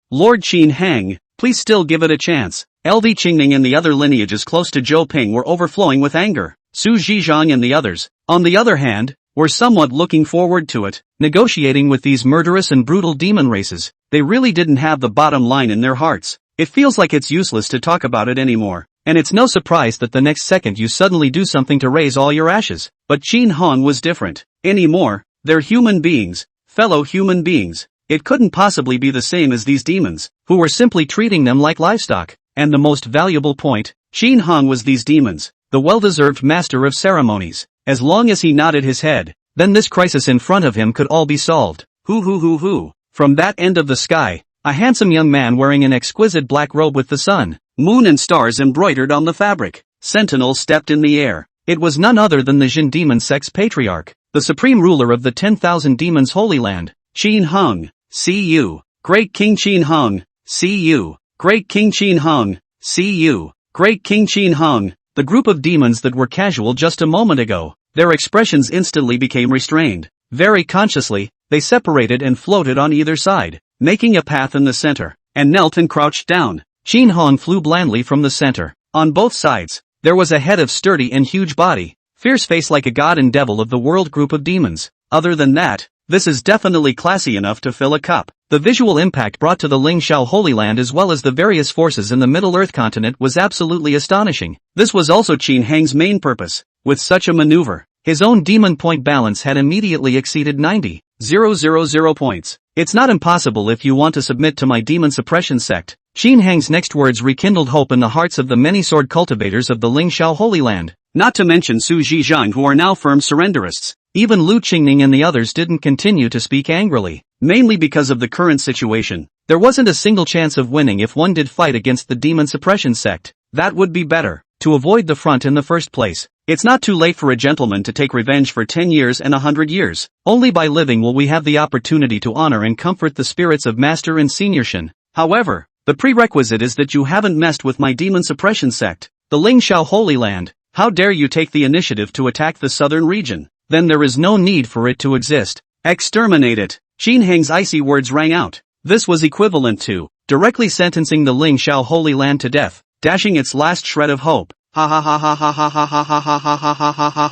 Lord Qin Hang, please still give it a chance. LV Qingning and the other lineages close to Zhou Ping were overflowing with anger. Su Zhizhang and the others, on the other hand, were somewhat looking forward to it. Negotiating with these murderous and brutal demon races, they really didn't have the bottom line in their hearts. It feels like it's useless to talk about it anymore, and it's no surprise that the next second you suddenly do something to raise all your ashes. But Qin Hong was different. Anymore, they're human beings, fellow human beings. It couldn't possibly be the same as these demons, who were simply treating them like livestock. And the most valuable point, Qin Hong was these demons, the well-deserved master of ceremonies. As long as he nodded his head, then this crisis in front of him could all be solved. Hoo. From that end of the sky, a handsome young man wearing an exquisite black robe with the sun, moon and stars embroidered on the fabric. Sentinel stepped in the air. It was none other than the Jin demon sect's patriarch, the supreme ruler of the 10,000 demons Holy Land. Qin Hong, see you. Great King Qin Hong, see you. Great King Qin Hong, see you. Great King Qin Hong. The group of demons that were casual just a moment ago, their expressions instantly became restrained. Very consciously, they separated and floated on either side, making a path in the center, and knelt and crouched down. Qin Hong flew blandly from the center. On both sides, there was a head of sturdy and huge body, fierce face like a god and devil of the world group of demons. Other than that, this is definitely classy enough to fill a cup. The visual impact brought to the Ling Xiao Holy Land as well as the various forces in the Middle Earth continent was absolutely astonishing. This was also Qin Hang's main purpose. With such a maneuver, his own demon point balance had immediately exceeded 90,000 points. It's not impossible if you want to submit to my demon suppression sect. Qin Hang's next words rekindled hope in the hearts of the many sword cultivators of the Ling Xiao Holy Land. Not to mention Su Zhizhang, who are now firm surrenderists. Even Lu Qingning and the others didn't continue to speak angrily, mainly because of the current situation. There wasn't a single chance of winning if one did fight against the demon suppression sect. That would be better, to avoid the front in the first place. It's not too late for a gentleman to take revenge for 10 years and 100 years. Only by living will we have the opportunity to honor and comfort the spirits of master and senior Shin. However, the prerequisite is that you haven't messed with my demon suppression sect, the Ling Xiao Holy Land. How dare you take the initiative to attack the southern region? Then there is no need for it to exist. Exterminate it. Qin Hang's icy words rang out. This was equivalent to directly sentencing the Ling Xiao Holy Land to death, dashing its last shred of hope. Ha ha ha ha ha ha ha ha ha ha ha ha ha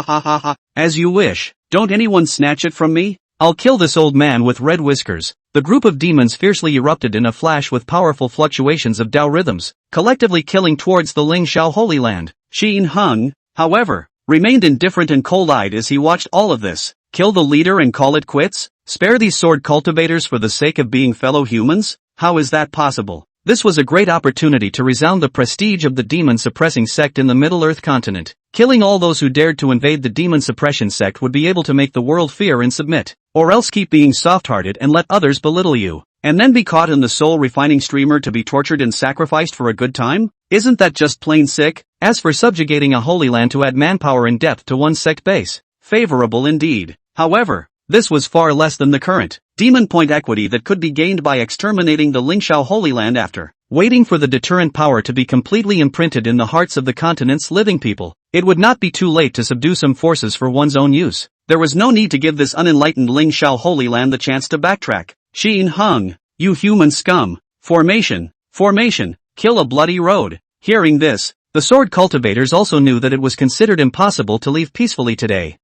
ha ha ha. As you wish. Don't anyone snatch it from me? I'll kill this old man with red whiskers. The group of demons fiercely erupted in a flash with powerful fluctuations of Dao rhythms, collectively killing towards the Ling Xiao Holy Land. Qin Hung, however, remained indifferent and cold-eyed as he watched all of this. Kill the leader and call it quits? Spare these sword cultivators for the sake of being fellow humans? How is that possible? This was a great opportunity to resound the prestige of the demon-suppressing sect in the Middle Earth continent. Killing all those who dared to invade the demon suppression sect would be able to make the world fear and submit. Or else keep being soft-hearted and let others belittle you. And then be caught in the soul-refining streamer to be tortured and sacrificed for a good time? Isn't that just plain sick? As for subjugating a holy land to add manpower and depth to one's sect base, favorable indeed. However, this was far less than the current demon point equity that could be gained by exterminating the Ling Xiao Holy Land after waiting for the deterrent power to be completely imprinted in the hearts of the continent's living people. It would not be too late to subdue some forces for one's own use. There was no need to give this unenlightened Ling Xiao Holy Land the chance to backtrack. Qin Hung, you human scum. Formation, kill a bloody road. Hearing this, the sword cultivators also knew that it was considered impossible to leave peacefully today.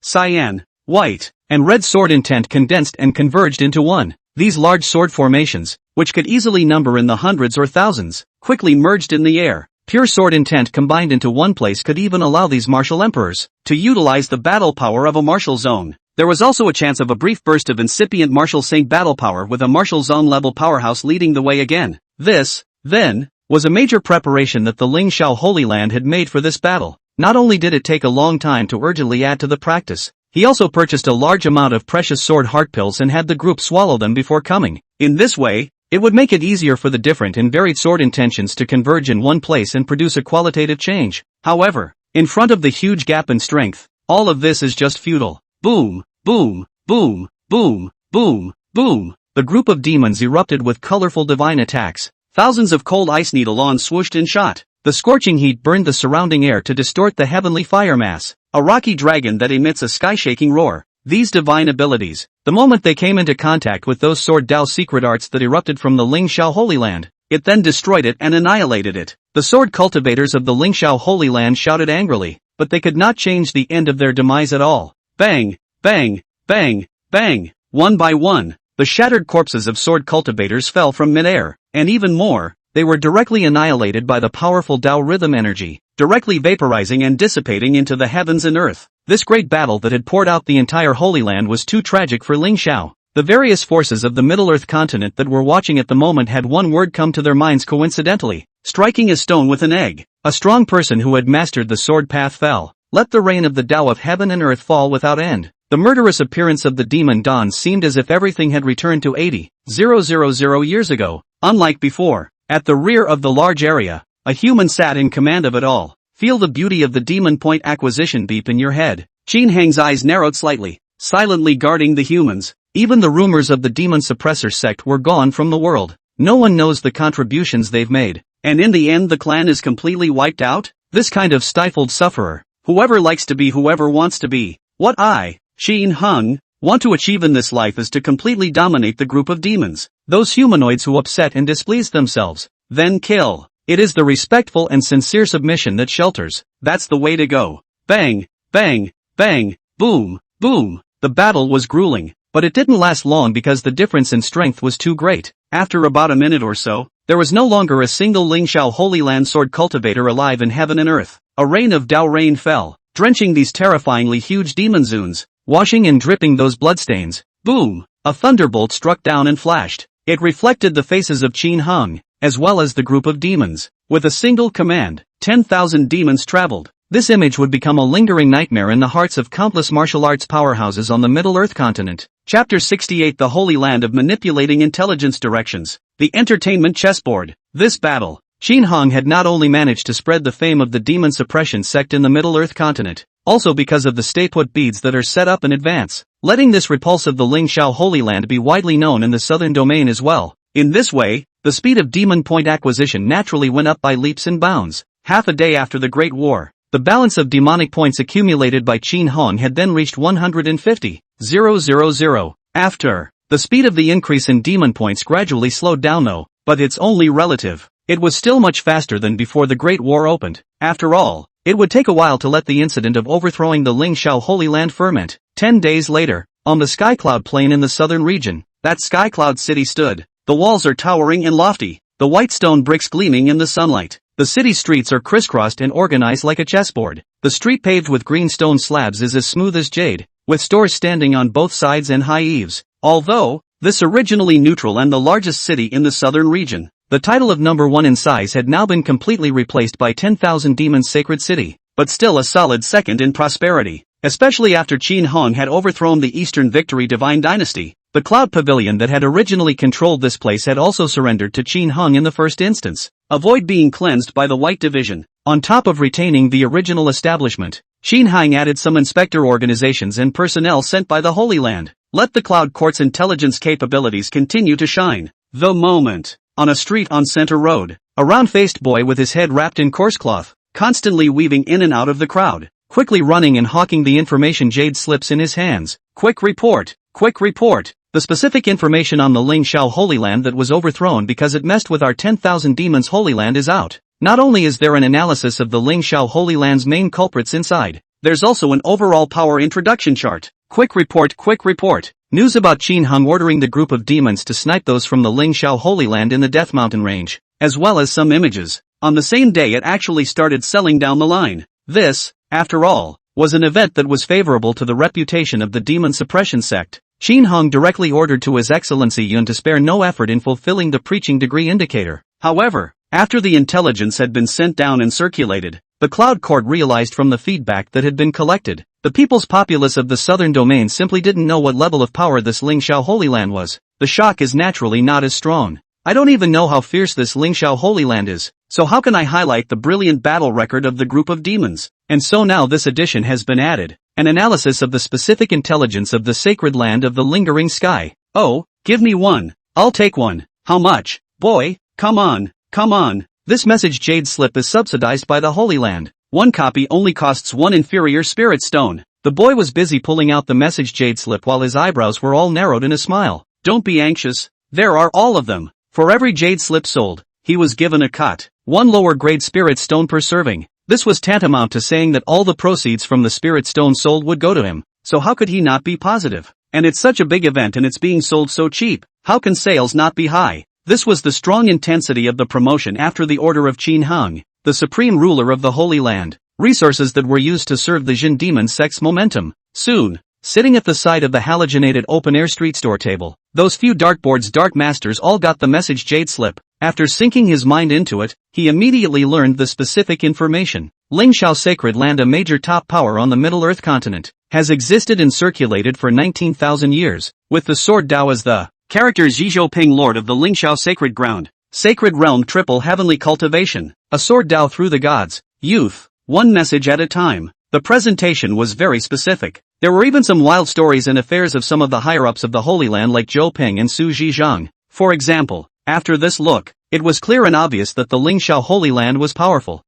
Cyan, white, and red sword intent condensed and converged into one. These large sword formations, which could easily number in the hundreds or thousands, quickly merged in the air. Pure sword intent combined into one place could even allow these martial emperors to utilize the battle power of a martial zone. There was also a chance of a brief burst of incipient martial saint battle power with a martial zone level powerhouse leading the way again. This, then, was a major preparation that the Ling Xiao Holy Land had made for this battle. Not only did it take a long time to urgently add to the practice, he also purchased a large amount of precious sword heart pills and had the group swallow them before coming. In this way, it would make it easier for the different and varied sword intentions to converge in one place and produce a qualitative change. However, in front of the huge gap in strength, all of this is just futile. Boom, boom, boom, boom, boom, boom. The group of demons erupted with colorful divine attacks. Thousands of cold ice needle-ons swooshed and shot. The scorching heat burned the surrounding air to distort the heavenly fire mass. A rocky dragon that emits a sky-shaking roar. These divine abilities, the moment they came into contact with those sword Dao secret arts that erupted from the Ling Xiao Holy Land, it then destroyed it and annihilated it. The sword cultivators of the Ling Xiao Holy Land shouted angrily, but they could not change the end of their demise at all. Bang, bang, bang, bang. One by one, the shattered corpses of sword cultivators fell from midair, and even more, they were directly annihilated by the powerful Dao rhythm energy, directly vaporizing and dissipating into the heavens and earth. This great battle that had poured out the entire Holy Land was too tragic for Ling Xiao. The various forces of the Middle Earth continent that were watching at the moment had one word come to their minds coincidentally: striking a stone with an egg. A strong person who had mastered the sword path fell. Let the rain of the Dao of heaven and earth fall without end. The murderous appearance of the demon dons seemed as if everything had returned to 80,000 years ago. Unlike before, at the rear of the large area, a human sat in command of it all. Feel the beauty of the demon point acquisition beep in your head. Qin Hang's eyes narrowed slightly, silently guarding the humans. Even the rumors of the demon suppressor sect were gone from the world. No one knows the contributions they've made. And in the end the clan is completely wiped out? This kind of stifled sufferer. Whoever likes to be whoever wants to be. What I, Qin Hung, want to achieve in this life is to completely dominate the group of demons, those humanoids who upset and displease themselves, then kill. It is the respectful and sincere submission that shelters. That's the way to go. Bang, bang, bang, boom, boom. The battle was grueling, but it didn't last long because the difference in strength was too great. After about a minute or so, there was no longer a single Lingxiao Holy Land sword cultivator alive in heaven and earth. A rain of Dao rain fell, drenching these terrifyingly huge demon zoons, washing and dripping those bloodstains. Boom! A thunderbolt struck down and flashed. It reflected the faces of Qin Hung, as well as the group of demons. With a single command, 10,000 demons traveled. This image would become a lingering nightmare in the hearts of countless martial arts powerhouses on the Middle Earth continent. Chapter 68: The Holy Land of Manipulating Intelligence Directions. The Entertainment Chessboard. This battle, Qin Hung had not only managed to spread the fame of the demon suppression sect in the Middle Earth continent, also because of the stay-put beads that are set up in advance, letting this repulse of the Lingxiao Holy Land be widely known in the southern domain as well. In this way, the speed of demon point acquisition naturally went up by leaps and bounds. Half a day after the Great War, the balance of demonic points accumulated by Qin Hung had then reached 150,000. After, the speed of the increase in demon points gradually slowed down though, but it's only relative. It was still much faster than before the Great War opened. After all, it would take a while to let the incident of overthrowing the Lingxiao Holy Land ferment. 10 days later, on the Skycloud Plain in the southern region, that Skycloud city stood. The walls are towering and lofty, the white stone bricks gleaming in the sunlight. The city streets are crisscrossed and organized like a chessboard. The street paved with green stone slabs is as smooth as jade, with stores standing on both sides and high eaves. Although, this originally neutral and the largest city in the southern region, the title of number one in size had now been completely replaced by 10,000 Demons Sacred City, but still a solid second in prosperity, especially after Qin Hung had overthrown the Eastern Victory Divine Dynasty. The Cloud Pavilion that had originally controlled this place had also surrendered to Qin Hung in the first instance. Avoid being cleansed by the White Division. On top of retaining the original establishment, Qin Hung added some inspector organizations and personnel sent by the Holy Land. Let the Cloud Court's intelligence capabilities continue to shine. The moment. On a street on Center Road, a round-faced boy with his head wrapped in coarse cloth, constantly weaving in and out of the crowd, quickly running and hawking the information jade slips in his hands. Quick report, quick report. The specific information on the Lingxiao Holy Land that was overthrown because it messed with our 10,000 demons Holy Land is out. Not only is there an analysis of the Lingxiao Holy Land's main culprits inside, there's also an overall power introduction chart. Quick report, quick report. News about Qin Hung ordering the group of demons to snipe those from the Lingxiao Holy Land in the Death Mountain range, as well as some images. On the same day it actually started selling down the line. This, after all, was an event that was favorable to the reputation of the demon suppression sect. Qin Hung directly ordered to His Excellency Yun to spare no effort in fulfilling the preaching degree indicator. However, after the intelligence had been sent down and circulated, the Cloud Court realized from the feedback that had been collected, the people's populace of the southern domain simply didn't know what level of power this Lingxiao Holy Land was. The shock is naturally not as strong. I don't even know how fierce this Lingxiao Holy Land is, so how can I highlight the brilliant battle record of the group of demons? And so now this addition has been added, an analysis of the specific intelligence of the sacred land of the lingering sky. Oh, give me one. I'll take one. How much? Boy, come on, come on. This message jade slip is subsidized by the Holy Land. One copy only costs one inferior spirit stone. The boy was busy pulling out the message jade slip while his eyebrows were all narrowed in a smile. Don't be anxious. There are all of them. For every jade slip sold, he was given a cut. One lower grade spirit stone per serving. This was tantamount to saying that all the proceeds from the spirit stone sold would go to him. So how could he not be positive? And it's such a big event and it's being sold so cheap. How can sales not be high? This was the strong intensity of the promotion after the order of Qin Hung, the supreme ruler of the Holy Land. Resources that were used to serve the Jin demon sect's momentum. Soon, sitting at the side of the halogenated open-air street store table, those few dartboards dark masters all got the message jade slip. After sinking his mind into it, he immediately learned the specific information. Lingxiao Sacred Land, a major top power on the Middle Earth continent, has existed and circulated for 19,000 years, with the sword Dao as the character Zhizhou Ping, Lord of the Lingxiao Sacred Ground. Sacred Realm, triple heavenly cultivation. A sword Dao through the gods. Youth. One message at a time. The presentation was very specific. There were even some wild stories and affairs of some of the higher-ups of the Holy Land like Zhou Ping and Su Zhizhang. For example, after this look, it was clear and obvious that the Lingxiao Holy Land was powerful.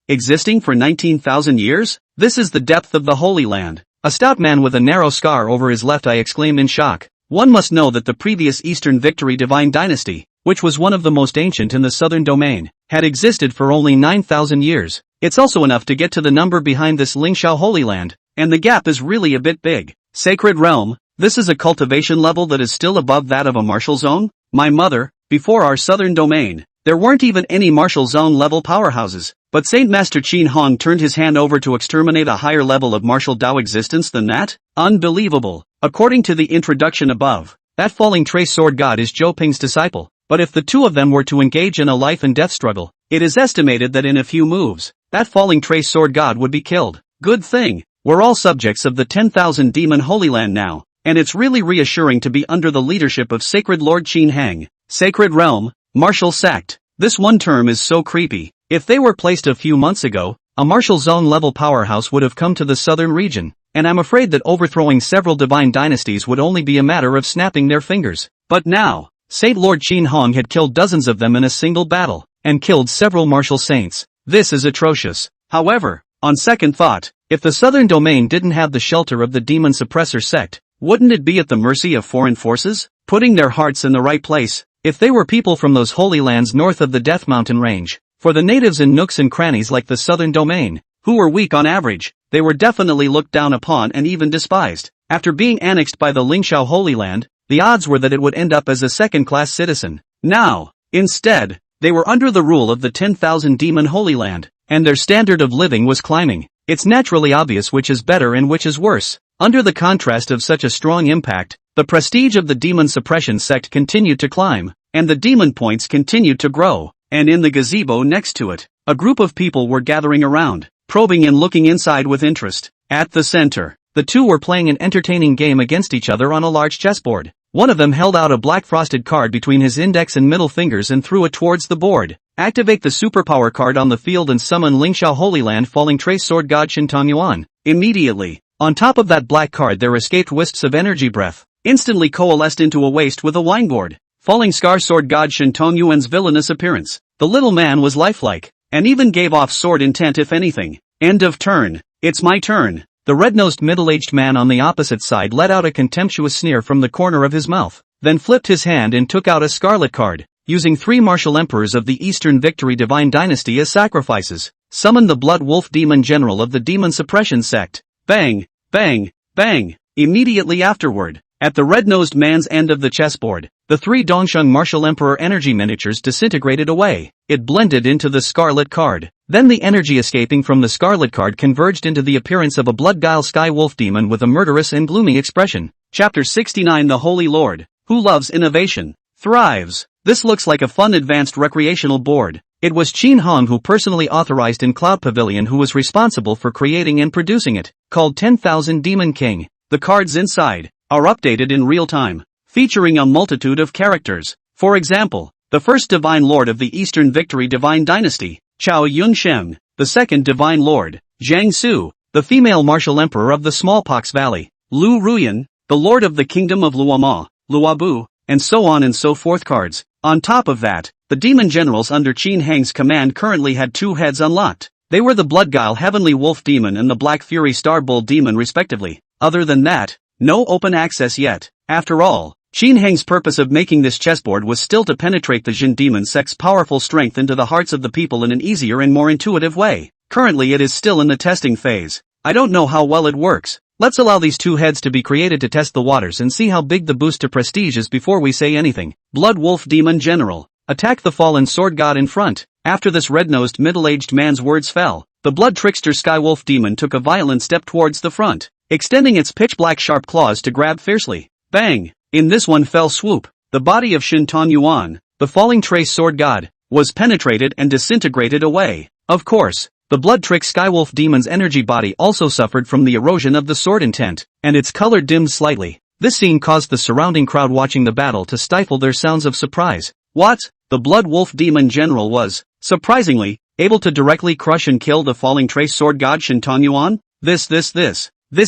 Existing for 19,000 years? This is the depth of the Holy Land. A stout man with a narrow scar over his left eye exclaimed in shock. One must know that the previous Eastern Victory Divine Dynasty, which was one of the most ancient in the southern domain, had existed for only 9,000 years. It's also enough to get to the number behind this Lingxiao Holy Land, and the gap is really a bit big. Sacred Realm, this is a cultivation level that is still above that of a martial zone? My mother, before our southern domain, there weren't even any martial zone level powerhouses, but Saint Master Qin Hong turned his hand over to exterminate a higher level of martial Dao existence than that? Unbelievable. According to the introduction above, that falling trace sword god is Zhou Ping's disciple, but if the two of them were to engage in a life and death struggle, it is estimated that in a few moves, that falling trace sword god would be killed. Good thing, we're all subjects of the 10,000 demon Holy Land now, and it's really reassuring to be under the leadership of Sacred Lord Qin Hang. Sacred Realm, Martial Sect. This one term is so creepy. If they were placed a few months ago, a martial zone level powerhouse would have come to the southern region, and I'm afraid that overthrowing several divine dynasties would only be a matter of snapping their fingers. But now, Saint Lord Qin Hong had killed dozens of them in a single battle, and killed several martial saints. This is atrocious. However, on second thought, if the southern domain didn't have the shelter of the demon suppressor sect, wouldn't it be at the mercy of foreign forces? Putting their hearts in the right place, if they were people from those holy lands north of the Death Mountain Range, for the natives in nooks and crannies like the southern domain, who were weak on average, they were definitely looked down upon and even despised. After being annexed by the Lingxiao Holy Land, the odds were that it would end up as a second-class citizen. Now, instead, they were under the rule of the 10,000 demon Holy Land, and their standard of living was climbing. It's naturally obvious which is better and which is worse. Under the contrast of such a strong impact, the prestige of the demon suppression sect continued to climb, and the demon points continued to grow, and in the gazebo next to it, a group of people were gathering around, probing and looking inside with interest. At the center, the two were playing an entertaining game against each other on a large chessboard. One of them held out a black frosted card between his index and middle fingers and threw it towards the board. Activate the superpower card on the field and summon Lingxiao Holy Land Falling Trace Sword God Shintong Yuan. Immediately, on top of that black card there escaped wisps of energy breath, instantly coalesced into a waist with a wine gourd. Falling Scar Sword God Shintong Yuan's villainous appearance. The little man was lifelike, and even gave off sword intent if anything. End of turn. It's my turn. The red-nosed middle-aged man on the opposite side let out a contemptuous sneer from the corner of his mouth, then flipped his hand and took out a scarlet card, using 3 martial emperors of the Eastern Victory Divine Dynasty as sacrifices. Summon the Blood Wolf Demon General of the Demon Suppression Sect. Bang, bang, bang. Immediately afterward, at the red-nosed man's end of the chessboard, the 3 Dongsheng Martial Emperor energy miniatures disintegrated away. It blended into the scarlet card. Then the energy escaping from the scarlet card converged into the appearance of a blood-guile sky wolf demon with a murderous and gloomy expression. Chapter 69 The Holy Lord, who loves innovation, thrives. This looks like a fun advanced recreational board. It was Qin Hong who personally authorized in Cloud Pavilion who was responsible for creating and producing it, called 10,000 Demon King. The cards inside are updated in real time, featuring a multitude of characters. For example, the first Divine Lord of the Eastern Victory Divine Dynasty, Chao Yunshen, the second Divine Lord, Zhang Su, the female martial emperor of the Smallpox Valley, Lu Ruyan, the Lord of the Kingdom of Luoma, Luabu, and so on and so forth cards. On top of that, the demon generals under Qin Hang's command currently had 2 heads unlocked. They were the Bloodguile Heavenly Wolf Demon and the Black Fury Star Bull Demon respectively. Other than that, no open access yet. After all, Qin Hang's purpose of making this chessboard was still to penetrate the Jin demon sect's powerful strength into the hearts of the people in an easier and more intuitive way. Currently it is still in the testing phase. I don't know how well it works. Let's allow these 2 heads to be created to test the waters and see how big the boost to prestige is before we say anything. Blood Wolf Demon General. Attack the fallen sword god in front. After this red-nosed middle-aged man's words fell, the blood trickster Skywolf Demon took a violent step towards the front, extending its pitch-black sharp claws to grab fiercely. Bang! In this one fell swoop, the body of Shintong Yuan, the falling trace sword god, was penetrated and disintegrated away. Of course, the blood-trick Skywolf Demon's energy body also suffered from the erosion of the sword intent, and its color dimmed slightly. This scene caused the surrounding crowd watching the battle to stifle their sounds of surprise. What? The Blood Wolf Demon General was, surprisingly, able to directly crush and kill the falling trace sword god Shintong Yuan? This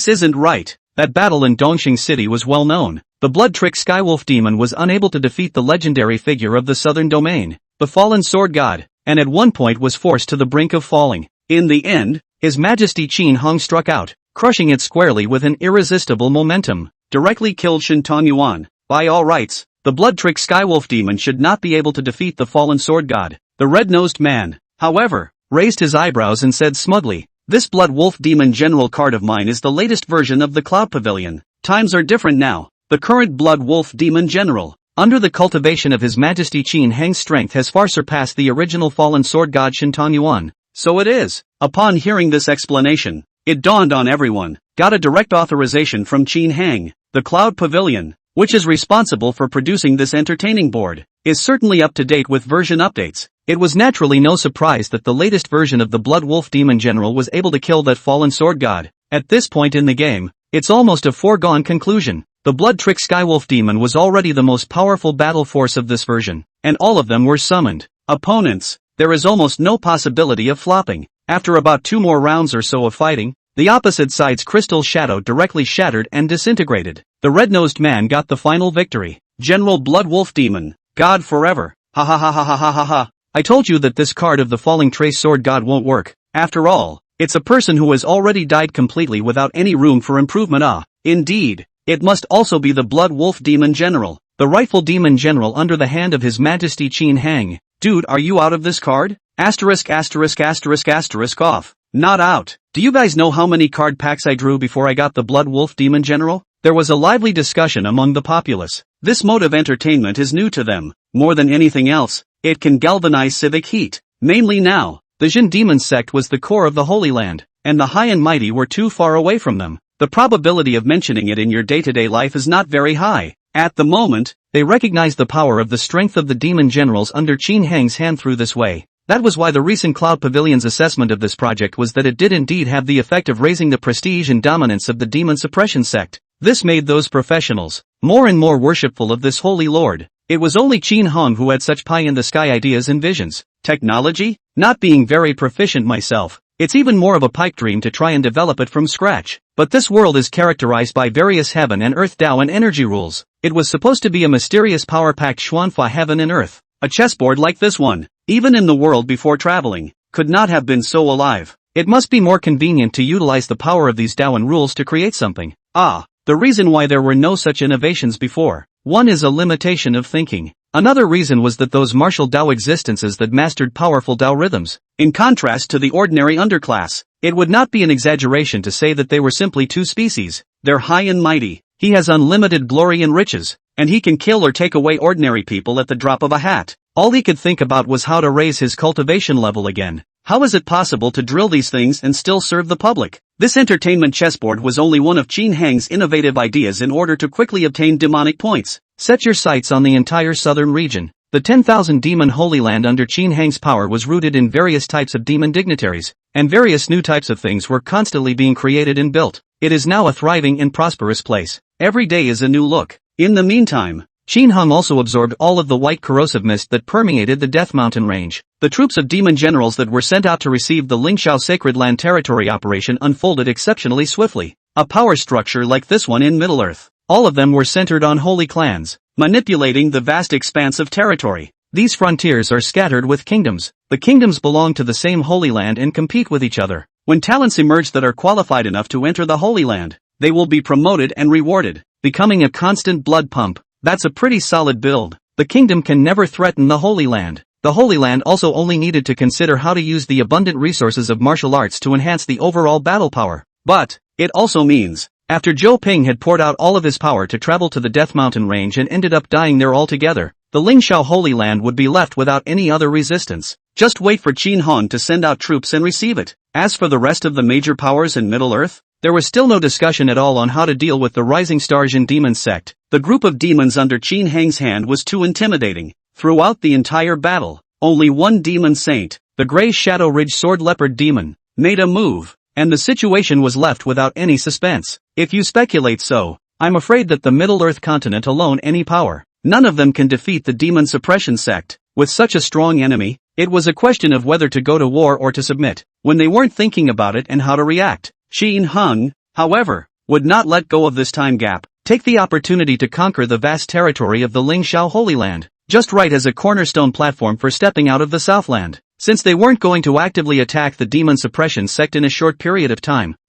isn't right. That battle in Dongxing City was well known. The blood-trick Skywolf Demon was unable to defeat the legendary figure of the southern domain, the fallen sword god, and at one point was forced to the brink of falling. In the end, His Majesty Qin Hong struck out, crushing it squarely with an irresistible momentum, directly killed Shin Tong-yuan. By all rights, the blood-trick Skywolf demon should not be able to defeat the fallen sword god. The red-nosed man, however, raised his eyebrows and said smugly, "This Blood Wolf Demon General card of mine is the latest version of the Cloud Pavilion. Times are different now. The current Blood Wolf Demon General, under the cultivation of His Majesty Qin Hang's strength, has far surpassed the original fallen sword god Shin Tong-yuan. So it is." Upon hearing this explanation, it dawned on everyone. Got a direct authorization from Qin Hang. The Cloud Pavilion, which is responsible for producing this entertaining board, is certainly up to date with version updates. It was naturally no surprise that the latest version of the Blood Wolf Demon General was able to kill that fallen sword god. At this point in the game, it's almost a foregone conclusion. The Blood Trick Skywolf Demon was already the most powerful battle force of this version, and all of them were summoned. Opponents, there is almost no possibility of flopping. After about 2 more rounds or so of fighting, the opposite side's crystal shadow directly shattered and disintegrated. The red-nosed man got the final victory. General Blood Wolf Demon, God forever. Ha ha ha ha ha ha ha ha. I told you that this card of the falling trace sword god won't work. After all, it's a person who has already died completely without any room for improvement. Indeed. It must also be the Blood Wolf Demon General, the rightful Demon General under the hand of His Majesty Qin Hang. Dude, are you out of this card? Asterisk asterisk asterisk asterisk off. Not out. Do you guys know how many card packs I drew before I got the Blood Wolf Demon General? There was a lively discussion among the populace. This mode of entertainment is new to them. More than anything else, it can galvanize civic heat. Mainly now, the Jin Demon sect was the core of the Holy Land, and the high and mighty were too far away from them. The probability of mentioning it in your day-to-day life is not very high. At the moment, they recognize the power of the strength of the demon generals under Qin Hang's hand through this way. That was why the recent Cloud Pavilion's assessment of this project was that it did indeed have the effect of raising the prestige and dominance of the demon suppression sect. This made those professionals more and more worshipful of this holy lord. It was only Qin Hang who had such pie-in-the-sky ideas and visions. Technology? Not being very proficient myself, it's even more of a pipe dream to try and develop it from scratch. But this world is characterized by various heaven and earth Tao and energy rules. It was supposed to be a mysterious power-packed Xuanfa heaven and earth. A chessboard like this one, even in the world before traveling, could not have been so alive. It must be more convenient to utilize the power of these Tao and rules to create something. The reason why there were no such innovations before. One is a limitation of thinking. Another reason was that those martial Tao existences that mastered powerful Tao rhythms. In contrast to the ordinary underclass, it would not be an exaggeration to say that they were simply two species. They're high and mighty. He has unlimited glory and riches, and he can kill or take away ordinary people at the drop of a hat. All he could think about was how to raise his cultivation level again. How is it possible to drill these things and still serve the public? This entertainment chessboard was only one of Qin Hang's innovative ideas in order to quickly obtain demonic points. Set your sights on the entire southern region. The 10,000 demon Holy Land under Qin Hang's power was rooted in various types of demon dignitaries, and various new types of things were constantly being created and built. It is now a thriving and prosperous place. Every day is a new look. In the meantime, Qin Hang also absorbed all of the white corrosive mist that permeated the Death Mountain range. The troops of demon generals that were sent out to receive the Lingxiao Sacred Land Territory operation unfolded exceptionally swiftly. A power structure like this one in Middle-earth. All of them were centered on holy clans, manipulating the vast expanse of territory. These frontiers are scattered with kingdoms. The kingdoms belong to the same Holy Land and compete with each other. When talents emerge that are qualified enough to enter the Holy Land, they will be promoted and rewarded, becoming a constant blood pump. That's a pretty solid build. The kingdom can never threaten the Holy Land. The Holy Land also only needed to consider how to use the abundant resources of martial arts to enhance the overall battle power. But it also means, after Zhou Ping had poured out all of his power to travel to the Death Mountain range and ended up dying there altogether, the Lingxiao Holy Land would be left without any other resistance. Just wait for Qin Hang to send out troops and receive it. As for the rest of the major powers in Middle-earth, there was still no discussion at all on how to deal with the Rising Star Jin Demon sect. The group of demons under Qin Hang's hand was too intimidating. Throughout the entire battle, only one demon saint, the Grey Shadow Ridge Sword Leopard Demon, made a move, and the situation was left without any suspense. If you speculate so, I'm afraid that the Middle-earth continent alone any power, none of them can defeat the demon suppression sect. With such a strong enemy, it was a question of whether to go to war or to submit, when they weren't thinking about it and how to react. Qin Hang, however, would not let go of this time gap, take the opportunity to conquer the vast territory of the Lingxiao Holy Land, just right as a cornerstone platform for stepping out of the Southland. Since they weren't going to actively attack the demon suppression sect in a short period of time,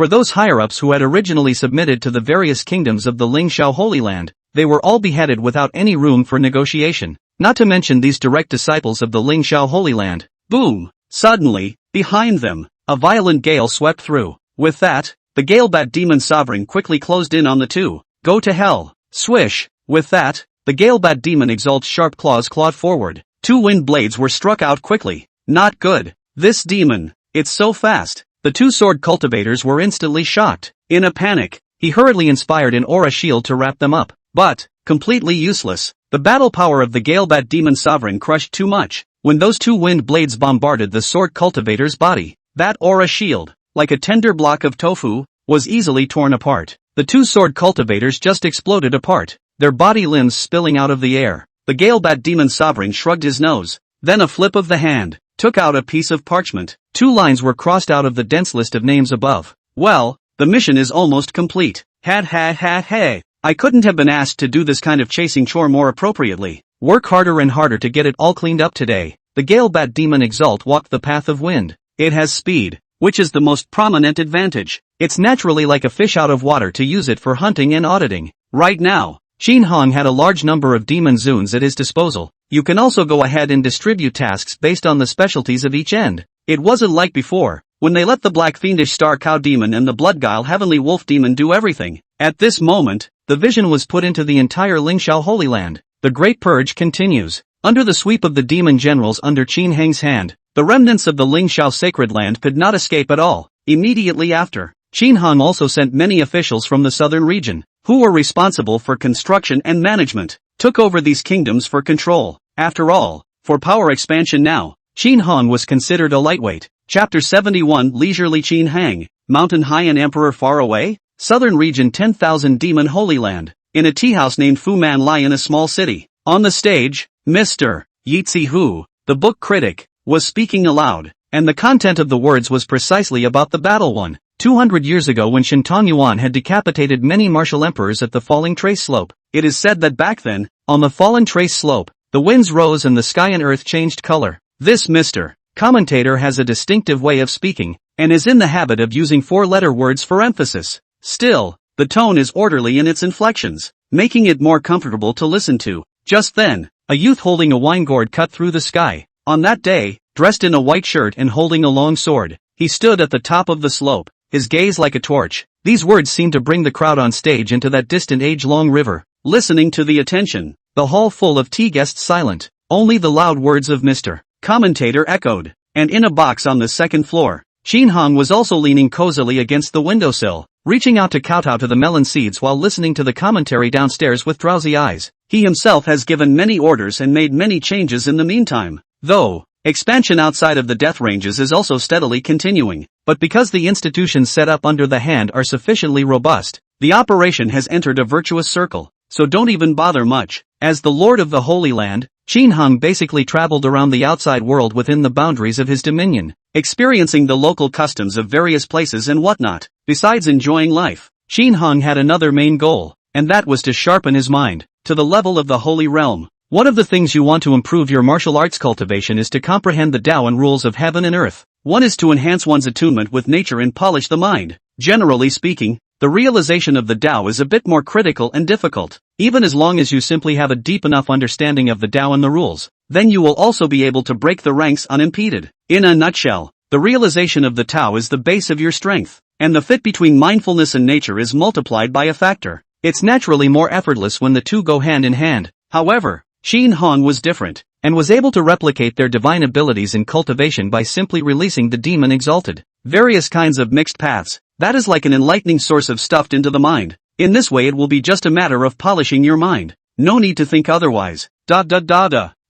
For those higher-ups who had originally submitted to the various kingdoms of the Lingxiao Holy Land, they were all beheaded without any room for negotiation. Not to mention these direct disciples of the Lingxiao Holy Land. Boom! Suddenly, behind them, a violent gale swept through. With that, the Gale-Bat Demon Sovereign quickly closed in on the two. Go to hell! Swish! With that, the Gale-Bat Demon Exalt's sharp claws clawed forward. Two wind blades were struck out quickly. Not good. This demon, it's so fast. The two sword cultivators were instantly shocked. In a panic, he hurriedly inspired an aura shield to wrap them up. But, completely useless. The battle power of the Gale-Bat Demon Sovereign crushed too much. When those two wind blades bombarded the sword cultivator's body, that aura shield, like a tender block of tofu, was easily torn apart. The two sword cultivators just exploded apart, their body limbs spilling out of the air. The Gale-Bat Demon Sovereign shrugged his nose. Then a flip of the hand took out a piece of parchment. Two lines were crossed out of the dense list of names above. Well, the mission is almost complete. Hey. I couldn't have been asked to do this kind of chasing chore more appropriately. Work harder and harder to get it all cleaned up today. The Gale-Bat Demon Exalt walked the path of wind. It has speed, which is the most prominent advantage. It's naturally like a fish out of water to use it for hunting and auditing. Right now, Qin Hong had a large number of demon zoons at his disposal. You can also go ahead and distribute tasks based on the specialties of each end. It wasn't like before, when they let the Black Fiendish Star Cow Demon and the Bloodguile Heavenly Wolf Demon do everything. At this moment, the vision was put into the entire Lingxiao Holy Land. The Great Purge continues. Under the sweep of the demon generals under Qin Heng's hand, the remnants of the Lingxiao Sacred Land could not escape at all. Immediately after, Qin Hong also sent many officials from the southern region, who were responsible for construction and management, took over these kingdoms for control. After all, for power expansion now, Qin Hong was considered a lightweight. Chapter 71 Leisurely Qin Hang, Mountain High and Emperor Far Away? Southern Region 10,000 Demon Holy Land. In a tea house named Fu Man Lai in a small city. On the stage, Mr. Yitzi Hu, the book critic, was speaking aloud, and the content of the words was precisely about the battle won 200 years ago when Shintong Yuan had decapitated many martial emperors at the Falling Trace Slope. It is said that back then, on the Fallen Trace Slope, the winds rose and the sky and earth changed color. This Mr. Commentator has a distinctive way of speaking, and is in the habit of using four-letter words for emphasis. Still, the tone is orderly in its inflections, making it more comfortable to listen to. Just then, a youth holding a wine gourd cut through the sky. On that day, dressed in a white shirt and holding a long sword, he stood at the top of the slope, his gaze like a torch. These words seemed to bring the crowd on stage into that distant age-long river. Listening to the attention, the hall full of tea guests silent, only the loud words of Mr. Commentator echoed. And in a box on the second floor, Qin Hong was also leaning cozily against the windowsill, reaching out to kowtow to the melon seeds while listening to the commentary downstairs with drowsy eyes. He himself has given many orders and made many changes in the meantime. Though, expansion outside of the death ranges is also steadily continuing, but because the institutions set up under the hand are sufficiently robust, the operation has entered a virtuous circle, so don't even bother much. As the Lord of the Holy Land, Qin Hong basically traveled around the outside world within the boundaries of his dominion, experiencing the local customs of various places and whatnot. Besides enjoying life, Qin Hong had another main goal, and that was to sharpen his mind to the level of the Holy Realm. One of the things you want to improve your martial arts cultivation is to comprehend the Tao and rules of heaven and earth. One is to enhance one's attunement with nature and polish the mind. Generally speaking, the realization of the Tao is a bit more critical and difficult. Even as long as you simply have a deep enough understanding of the Tao and the rules, then you will also be able to break the ranks unimpeded. In a nutshell, the realization of the Tao is the base of your strength, and the fit between mindfulness and nature is multiplied by a factor. It's naturally more effortless when the two go hand in hand. However, Qin Hong was different, and was able to replicate their divine abilities in cultivation by simply releasing the demon exalted. Various kinds of mixed paths, that is like an enlightening source of stuffed into the mind. In this way it will be just a matter of polishing your mind. No need to think otherwise.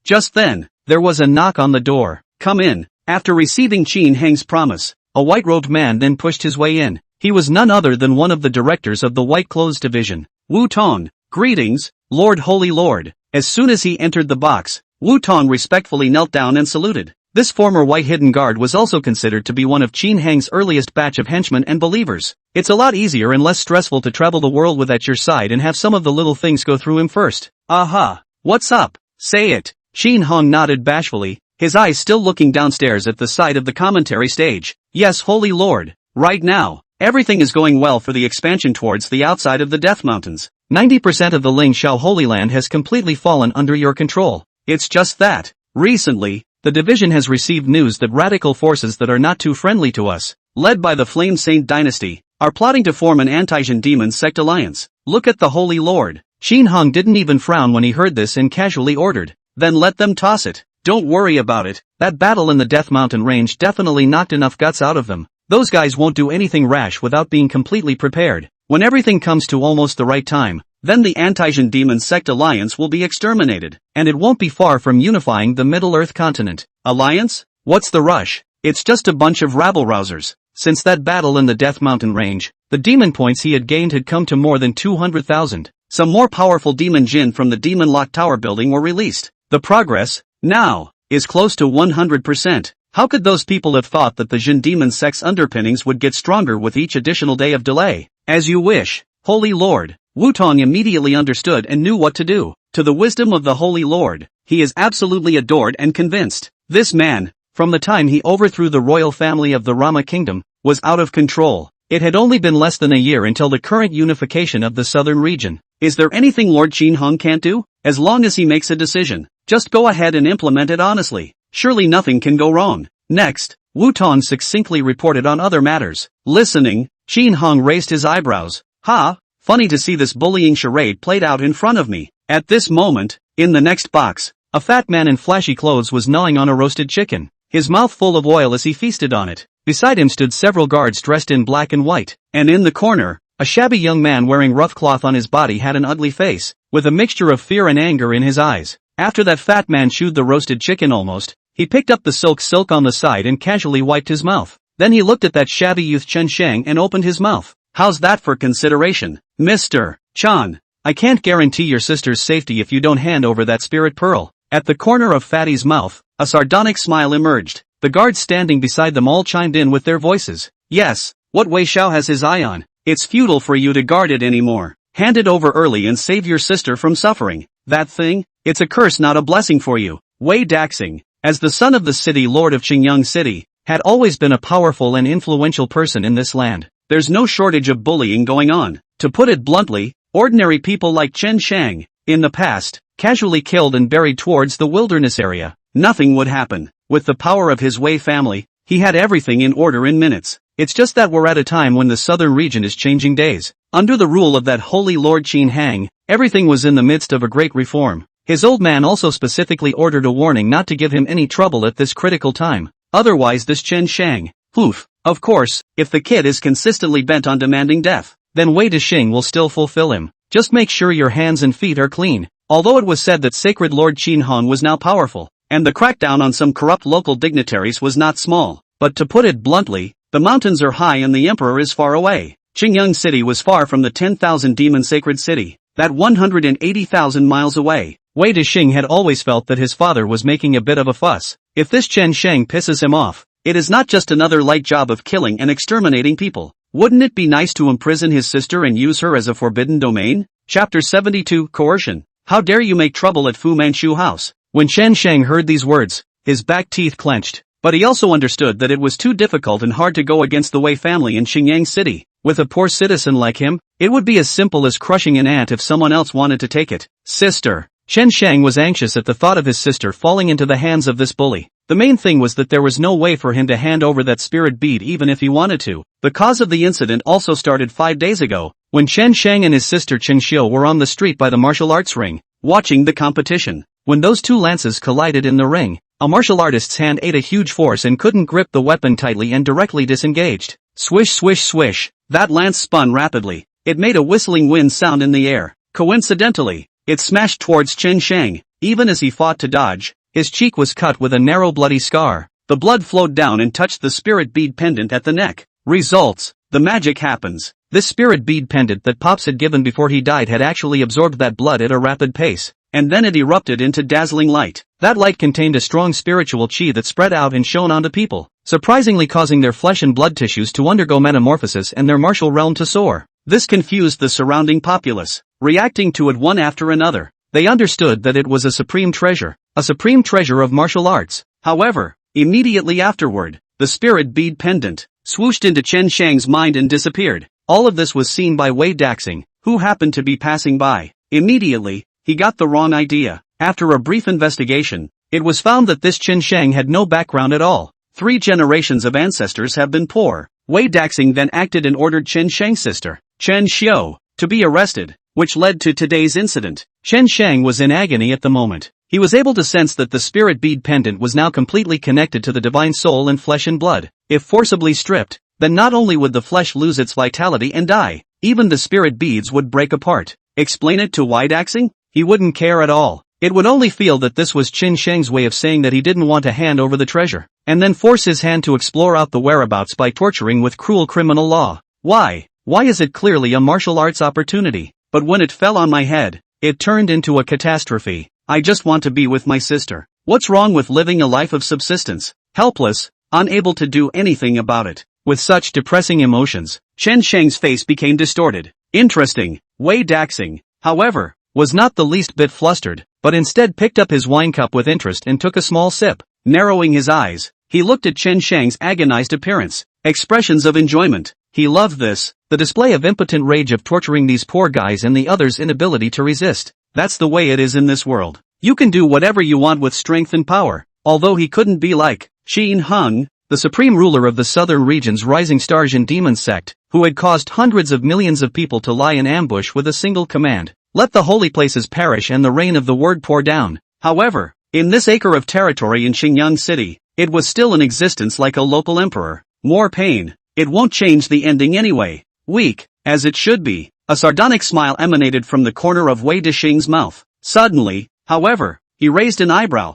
Just then, there was a knock on the door. Come in. After receiving Qin Heng's promise, a white-robed man then pushed his way in. He was none other than one of the directors of the White Clothes Division, Wu Tong. Greetings, Lord Holy Lord. As soon as he entered the box, Wu Tong respectfully knelt down and saluted. This former White Hidden Guard was also considered to be one of Qin Heng's earliest batch of henchmen and believers. It's a lot easier and less stressful to travel the world with at your side and have some of the little things go through him first. Aha, what's up? Say it. Qin Hong nodded bashfully, his eyes still looking downstairs at the side of the commentary stage. Yes, Holy Lord. Right now, Everything is going well for the expansion towards the outside of the Death Mountains. 90% of the Ling Xiao Holy Land has completely fallen under your control. It's just that, recently, the division has received news that radical forces that are not too friendly to us, led by the Flame Saint dynasty, are plotting to form an anti-Jin demon sect alliance. Look at the Holy Lord. Xin Hong didn't even frown when he heard this and casually ordered, then let them toss it. Don't worry about it. That battle in the Death Mountain range definitely knocked enough guts out of them. Those guys won't do anything rash without being completely prepared. When everything comes to almost the right time, then the anti-Jin demon sect alliance will be exterminated, and it won't be far from unifying the Middle-earth continent. Alliance? What's the rush? It's just a bunch of rabble-rousers. Since that battle in the Death Mountain range, the demon points he had gained had come to more than 200,000. Some more powerful demon Jin from the Demon Lock Tower building were released. The progress, now, is close to 100%. How could those people have thought that the Jin demon sect's underpinnings would get stronger with each additional day of delay? As you wish, Holy Lord. Wu Tong immediately understood and knew what to do. To the wisdom of the Holy Lord, he is absolutely adored and convinced. This man, from the time he overthrew the royal family of the Rama kingdom, was out of control. It had only been less than a year until the current unification of the southern region. Is there anything Lord Xin Hong can't do? As long as he makes a decision, just go ahead and implement it honestly. Surely nothing can go wrong. Next, Wu Tong succinctly reported on other matters. Listening, Xin Hong raised his eyebrows. Ha, funny to see this bullying charade played out in front of me. At this moment, in the next box, a fat man in flashy clothes was gnawing on a roasted chicken, his mouth full of oil as he feasted on it. Beside him stood several guards dressed in black and white, and in the corner, a shabby young man wearing rough cloth on his body had an ugly face, with a mixture of fear and anger in his eyes. After that fat man chewed the roasted chicken almost, he picked up the silk on the side and casually wiped his mouth. Then he looked at that shabby youth Chen Shang and opened his mouth. How's that for consideration? Mr. Chan, I can't guarantee your sister's safety if you don't hand over that spirit pearl. At the corner of Fatty's mouth, a sardonic smile emerged. The guards standing beside them all chimed in with their voices. Yes, what Wei Xiao has his eye on. It's futile for you to guard it anymore. Hand it over early and save your sister from suffering. That thing? It's a curse not a blessing for you. Wei Daxing, as the son of the city lord of Qingyang City, had always been a powerful and influential person in this land. There's no shortage of bullying going on. To put it bluntly, ordinary people like Chen Shang, in the past, casually killed and buried towards the wilderness area. Nothing would happen. With the power of his Wei family, he had everything in order in minutes. It's just that we're at a time when the southern region is changing days. Under the rule of that holy Lord Qin Hang, everything was in the midst of a great reform. His old man also specifically ordered a warning not to give him any trouble at this critical time. Otherwise this Chen Shang, poof. Of course, if the kid is consistently bent on demanding death, then Wei Dexing will still fulfill him. Just make sure your hands and feet are clean. Although it was said that Sacred Lord Qin Hong was now powerful, and the crackdown on some corrupt local dignitaries was not small, but to put it bluntly, the mountains are high and the emperor is far away. Qingyang City was far from the 10,000 demon sacred city, that 180,000 miles away. Wei Dexing had always felt that his father was making a bit of a fuss. If this Chen Shang pisses him off, it is not just another light job of killing and exterminating people. Wouldn't it be nice to imprison his sister and use her as a forbidden domain? Chapter 72 Coercion. How dare you make trouble at Fu Manchu House? When Chen Shang heard these words, his back teeth clenched. But he also understood that it was too difficult and hard to go against the Wei family in Qingyang City. With a poor citizen like him, it would be as simple as crushing an ant if someone else wanted to take it. Sister. Chen Shang was anxious at the thought of his sister falling into the hands of this bully. The main thing was that there was no way for him to hand over that spirit bead even if he wanted to. The cause of the incident also started 5 days ago, when Chen Shang and his sister Chen Xiu were on the street by the martial arts ring, watching the competition. When those two lances collided in the ring, a martial artist's hand ate a huge force and couldn't grip the weapon tightly and directly disengaged. Swish swish swish, that lance spun rapidly. It made a whistling wind sound in the air. Coincidentally, it smashed towards Chen Shang. Even as he fought to dodge, his cheek was cut with a narrow bloody scar. The blood flowed down and touched the spirit bead pendant at the neck. Results. The magic happens. This spirit bead pendant that Pops had given before he died had actually absorbed that blood at a rapid pace, and then it erupted into dazzling light. That light contained a strong spiritual chi that spread out and shone onto people, surprisingly causing their flesh and blood tissues to undergo metamorphosis and their martial realm to soar. This confused the surrounding populace, reacting to it one after another. They understood that it was a supreme treasure of martial arts. However, immediately afterward, the spirit bead pendant, swooshed into Chen Shang's mind and disappeared. All of this was seen by Wei Daxing, who happened to be passing by. Immediately, he got the wrong idea. After a brief investigation, it was found that this Chen Shang had no background at all. 3 generations of ancestors have been poor. Wei Daxing then acted and ordered Chen Shang's sister, Chen Xiao, to be arrested, which led to today's incident. Chen Shang was in agony at the moment. He was able to sense that the spirit bead pendant was now completely connected to the divine soul and flesh and blood. If forcibly stripped, then not only would the flesh lose its vitality and die, even the spirit beads would break apart. Explain it to Wei Daxing? He wouldn't care at all. It would only feel that this was Chen Shang's way of saying that he didn't want to hand over the treasure, and then force his hand to explore out the whereabouts by torturing with cruel criminal law. Why? Why is it clearly a martial arts opportunity? But when it fell on my head, it turned into a catastrophe. I just want to be with my sister. What's wrong with living a life of subsistence? Helpless, unable to do anything about it. With such depressing emotions, Chen Shang's face became distorted. Interesting. Wei Daxing, however, was not the least bit flustered, but instead picked up his wine cup with interest and took a small sip. Narrowing his eyes, he looked at Chen Shang's agonized appearance. Expressions of enjoyment. He loved this, the display of impotent rage of torturing these poor guys and the other's inability to resist. That's the way it is in this world. You can do whatever you want with strength and power. Although he couldn't be like Qin Hung, the supreme ruler of the southern region's rising stars and demon sect, who had caused hundreds of millions of people to lie in ambush with a single command. Let the holy places perish and the rain of the word pour down. However, in this acre of territory in Xingyang City, it was still in existence like a local emperor. More pain. It won't change the ending anyway. Weak, as it should be. A sardonic smile emanated from the corner of Wei Dixing's mouth. Suddenly, however, he raised an eyebrow.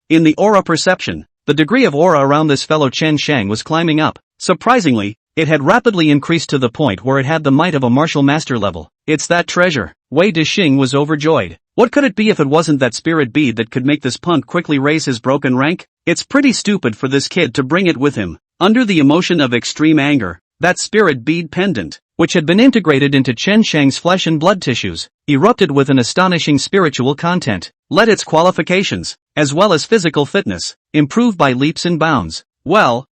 In the aura perception, the degree of aura around this fellow Chen Shang was climbing up. Surprisingly, it had rapidly increased to the point where it had the might of a martial master level. It's that treasure. Wei Dixing was overjoyed. What could it be if it wasn't that spirit bead that could make this punk quickly raise his broken rank? It's pretty stupid for this kid to bring it with him. Under the emotion of extreme anger, that spirit bead pendant, which had been integrated into Chen Shang's flesh and blood tissues, erupted with an astonishing spiritual content. Let its qualifications, as well as physical fitness, improve by leaps and bounds. Well,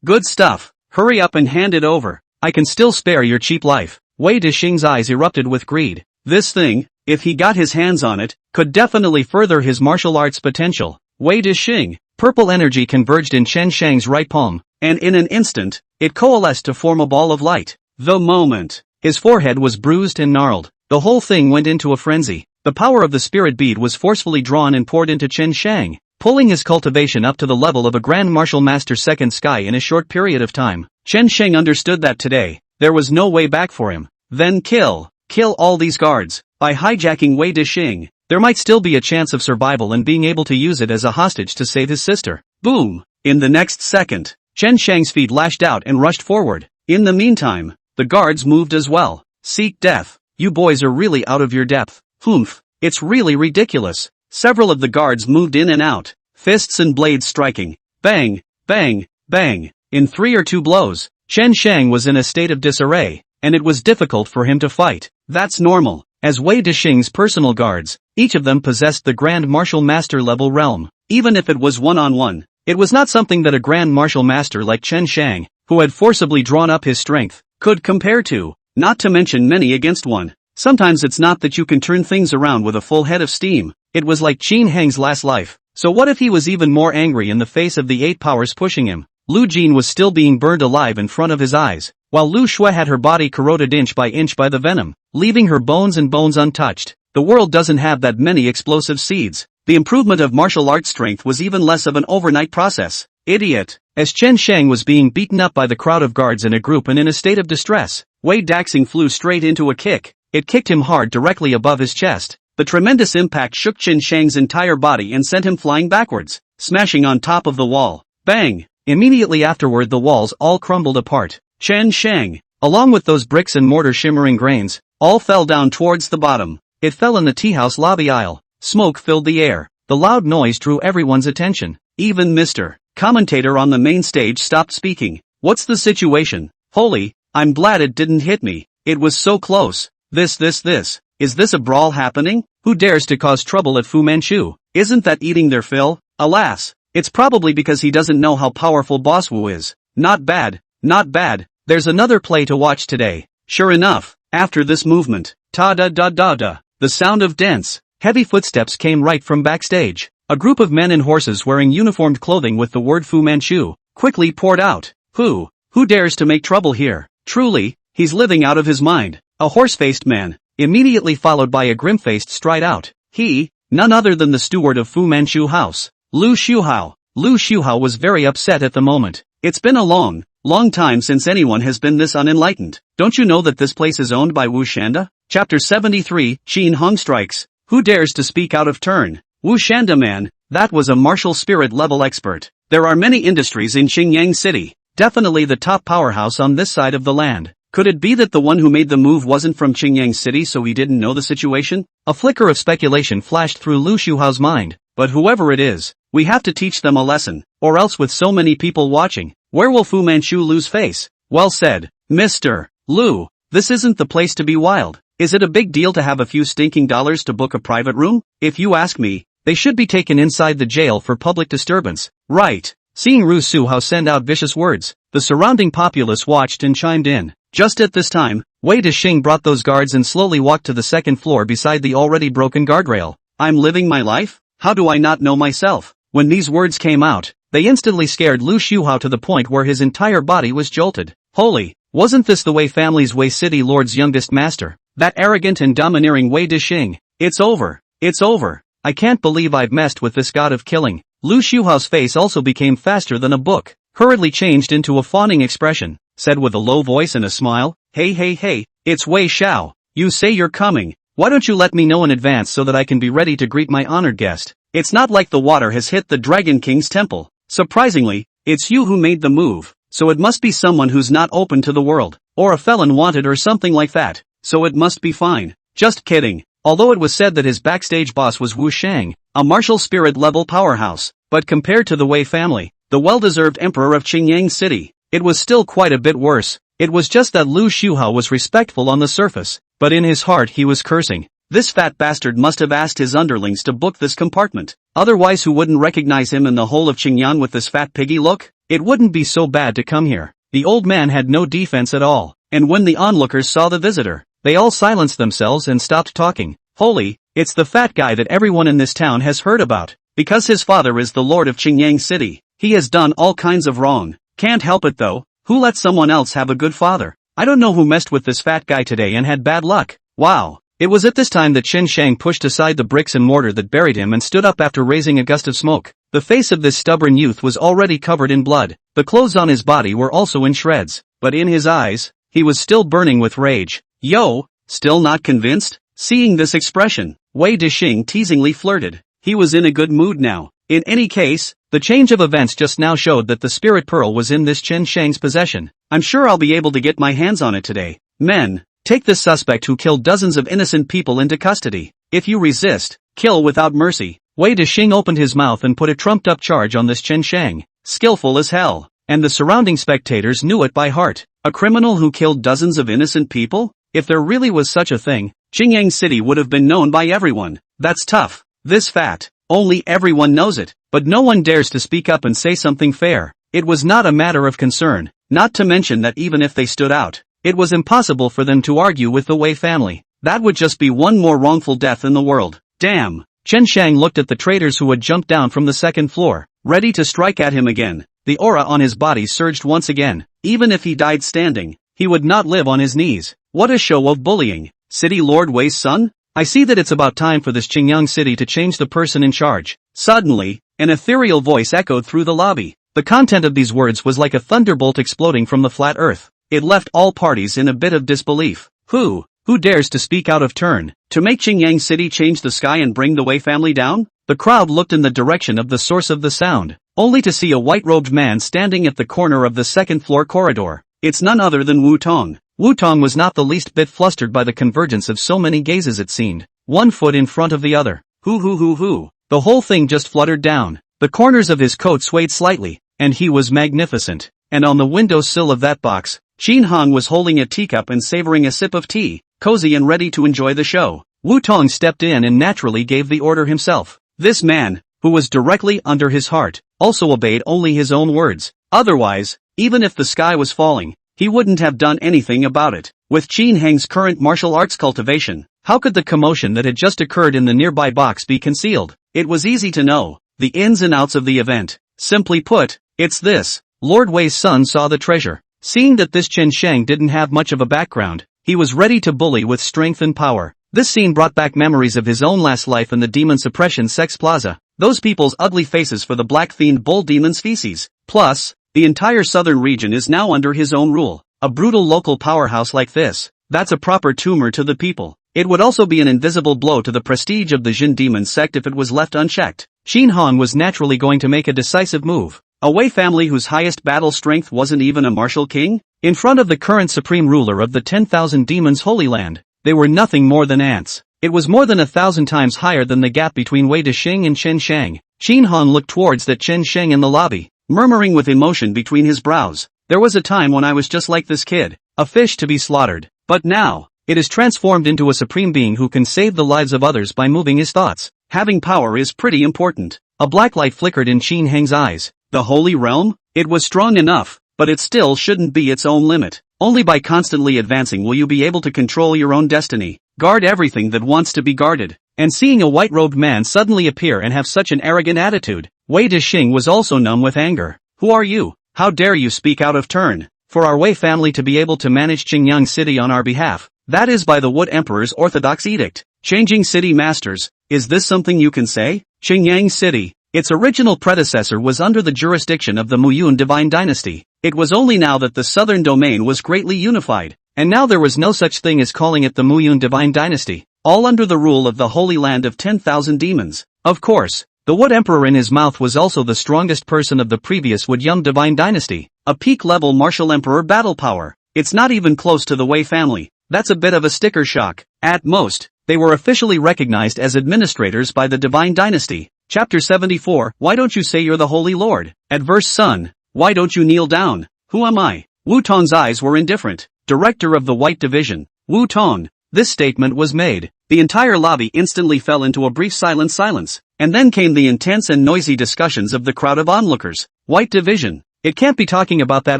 good stuff. Hurry up and hand it over. I can still spare your cheap life. Wei Dixing's eyes erupted with greed. This thing, if he got his hands on it, could definitely further his martial arts potential. Wei Dixing. Purple energy converged in Chen Shang's right palm, and in an instant, it coalesced to form a ball of light. The moment, his forehead was bruised and gnarled. The whole thing went into a frenzy. The power of the spirit bead was forcefully drawn and poured into Chen Shang, pulling his cultivation up to the level of a Grand Martial Master Second Sky in a short period of time. Chen Shang understood that today, there was no way back for him. Then kill all these guards. By hijacking Wei Dixing, there might still be a chance of survival and being able to use it as a hostage to save his sister. Boom! In the next second, Chen Shang's feet lashed out and rushed forward. In the meantime, the guards moved as well. Seek death. You boys are really out of your depth. Humph. It's really ridiculous. Several of the guards moved in and out, fists and blades striking. Bang, bang, bang. In 3 or 2 blows, Chen Shang was in a state of disarray, and it was difficult for him to fight. That's normal. As Wei Dixing's personal guards, each of them possessed the Grand Martial Master level realm. Even if it was one-on-one, it was not something that a Grand Martial Master like Chen Shang, who had forcibly drawn up his strength, could compare to, not to mention many against one. Sometimes it's not that you can turn things around with a full head of steam. It was like Qin Heng's last life. So what if he was even more angry in the face of the 8 powers pushing him? Lu Jin was still being burned alive in front of his eyes, while Lu Shui had her body corroded inch by the venom, leaving her bones untouched. The world doesn't have that many explosive seeds. The improvement of martial arts strength was even less of an overnight process. Idiot. As Chen Shang was being beaten up by the crowd of guards in a group and in a state of distress, Wei Daxing flew straight into a kick. It kicked him hard directly above his chest. The tremendous impact shook Chen Shang's entire body and sent him flying backwards, smashing on top of the wall. Bang! Immediately afterward the walls all crumbled apart. Chen Shang, along with those bricks and mortar shimmering grains, all fell down towards the bottom. It fell in the teahouse lobby aisle. Smoke filled the air. The loud noise drew everyone's attention. Even Mr. Commentator on the main stage stopped speaking. What's the situation? Holy, I'm glad it didn't hit me. It was so close. This. Is this a brawl happening? Who dares to cause trouble at Fu Manchu? Isn't that eating their fill? Alas, it's probably because he doesn't know how powerful Boss Wu is. not bad, not bad. There's another play to watch today. Sure enough, after this movement, ta-da-da-da-da, the sound of dense, heavy footsteps came right from backstage. A group of men in horses wearing uniformed clothing with the word Fu Manchu quickly poured out. Who dares to make trouble here? Truly, he's living out of his mind. A horse-faced man, immediately followed by a grim-faced stride out. He, none other than the steward of Fu Manchu House, Lu Xiuhao. Lu Xiuhao was very upset at the moment. It's been a long time since anyone has been this unenlightened. Don't you know that this place is owned by Wu Shanda? Chapter 73, Qin Hong strikes. Who dares to speak out of turn? Wu Shanda man, that was a martial spirit level expert. There are many industries in Qingyang City. Definitely the top powerhouse on this side of the land. Could it be that the one who made the move wasn't from Qingyang City so he didn't know the situation? A flicker of speculation flashed through Lu Xiuhao's mind. But whoever it is, we have to teach them a lesson, or else with so many people watching, where will Fu Manchu lose face? Well said, Mr. Lu, this isn't the place to be wild. Is it a big deal to have a few stinking dollars to book a private room? If you ask me, they should be taken inside the jail for public disturbance. Right. Seeing Ru Suhao send out vicious words, the surrounding populace watched and chimed in. Just at this time, Wei Dixing brought those guards and slowly walked to the second floor beside the already broken guardrail. I'm living my life? How do I not know myself? When these words came out, they instantly scared Lu Xiuhao to the point where his entire body was jolted. Holy, wasn't this the Wei family's Wei City Lord's youngest master? That arrogant and domineering Wei Dixing. It's over. It's over. I can't believe I've messed with this god of killing. Lu Xiuhao's face also became faster than a book, hurriedly changed into a fawning expression, said with a low voice and a smile, Hey, it's Wei Xiao. You say you're coming. Why don't you let me know in advance so that I can be ready to greet my honored guest? It's not like the water has hit the Dragon King's temple. Surprisingly, it's you who made the move, so it must be someone who's not open to the world, or a felon wanted or something like that, so it must be fine. Just kidding. Although it was said that his backstage boss was Wu Shang, a martial spirit level powerhouse, but compared to the Wei family, the well-deserved emperor of Qingyang City, it was still quite a bit worse. It was just that Lu Xiuhao was respectful on the surface, but in his heart he was cursing. This fat bastard must have asked his underlings to book this compartment. Otherwise who wouldn't recognize him in the whole of Qingyan with this fat piggy look? It wouldn't be so bad to come here. The old man had no defense at all, and when the onlookers saw the visitor, they all silenced themselves and stopped talking. Holy, it's the fat guy that everyone in this town has heard about. Because his father is the lord of Qingyang City, he has done all kinds of wrong. Can't help it though. Who let someone else have a good father? I don't know who messed with this fat guy today and had bad luck. Wow. It was at this time that Chen Shang pushed aside the bricks and mortar that buried him and stood up after raising a gust of smoke. The face of this stubborn youth was already covered in blood. The clothes on his body were also in shreds, but in his eyes, he was still burning with rage. Yo, still not convinced? Seeing this expression, Wei Dixing teasingly flirted. He was in a good mood now. In any case, the change of events just now showed that the spirit pearl was in this Chen Shang's possession. I'm sure I'll be able to get my hands on it today. Men, take this suspect who killed dozens of innocent people into custody. If you resist, kill without mercy. Wei Dixing opened his mouth and put a trumped-up charge on this Chen Shang. Skillful as hell. And the surrounding spectators knew it by heart. A criminal who killed dozens of innocent people? If there really was such a thing, Qingyang City would have been known by everyone. That's tough. This fat. Only everyone knows it, but no one dares to speak up and say something fair. It was not a matter of concern, not to mention that even if they stood out, it was impossible for them to argue with the Wei family. That would just be one more wrongful death in the world. Damn. Chen Shang looked at the traitors who had jumped down from the second floor, ready to strike at him again. The aura on his body surged once again. Even if he died standing, he would not live on his knees. What a show of bullying. City Lord Wei's son? I see that it's about time for this Qingyang City to change the person in charge. Suddenly, an ethereal voice echoed through the lobby. The content of these words was like a thunderbolt exploding from the flat earth. It left all parties in a bit of disbelief. Who dares to speak out of turn? To make Qingyang City change the sky and bring the Wei family down? The crowd looked in the direction of the source of the sound, only to see a white-robed man standing at the corner of the second-floor corridor. It's none other than Wu Tong. Wu Tong was not the least bit flustered by the convergence of so many gazes it seemed, one foot in front of the other. Hoo. The whole thing just fluttered down. The corners of his coat swayed slightly, and he was magnificent. And on the windowsill of that box, Qin Hong was holding a teacup and savoring a sip of tea, cozy and ready to enjoy the show. Wu Tong stepped in and naturally gave the order himself. This man, who was directly under his heart, also obeyed only his own words. Otherwise, Even if the sky was falling, he wouldn't have done anything about it. With Qin Heng's current martial arts cultivation, how could the commotion that had just occurred in the nearby box be concealed? It was easy to know the ins and outs of the event. Simply put, it's this. Lord Wei's son saw the treasure. Seeing that this Chen Shang didn't have much of a background, he was ready to bully with strength and power. This scene brought back memories of his own last life in the demon suppression sects plaza. Those people's ugly faces for the black-fiend bull demon's feces. Plus, the entire southern region is now under his own rule. A brutal local powerhouse like this, that's a proper tumor to the people. It would also be an invisible blow to the prestige of the Jin demon sect if it was left unchecked. Qin Han was naturally going to make a decisive move. A Wei family whose highest battle strength wasn't even a martial king? In front of the current supreme ruler of the 10,000 demons Holy Land, they were nothing more than ants. It was more than 1,000 times higher than the gap between Wei Dexing and Chen Shang. Qin Han looked towards that Chen Shang in the lobby, murmuring with emotion between his brows. There was a time when I was just like this kid, a fish to be slaughtered. But now, it is transformed into a supreme being who can save the lives of others by moving his thoughts. Having power is pretty important. A black light flickered in Qin Heng's eyes. The Holy Realm? It was strong enough, but it still shouldn't be its own limit. Only by constantly advancing will you be able to control your own destiny. Guard everything that wants to be guarded. And seeing a white-robed man suddenly appear and have such an arrogant attitude, Wei Dexing was also numb with anger. Who are you? How dare you speak out of turn? For our Wei family to be able to manage Qingyang City on our behalf, that is by the Wood Emperor's orthodox edict. Changing city masters, is this something you can say? Qingyang City, its original predecessor, was under the jurisdiction of the Muyun Divine Dynasty. It was only now that the southern domain was greatly unified, and now there was no such thing as calling it the Muyun Divine Dynasty, all under the rule of the Holy Land of 10,000 demons. Of course, the Wood Emperor in his mouth was also the strongest person of the previous Wood Yum Divine Dynasty, a peak-level martial emperor battle power. It's not even close to the Wei family. That's a bit of a sticker shock. At most, they were officially recognized as administrators by the Divine Dynasty. Chapter 74, Why don't you say you're the Holy Lord? Adverse son, why don't you kneel down? Who am I? Wu Tong's eyes were indifferent. Director of the White Division, Wu Tong. This statement was made. The entire lobby instantly fell into a brief silence, and then came the intense and noisy discussions of the crowd of onlookers. White Division. It can't be talking about that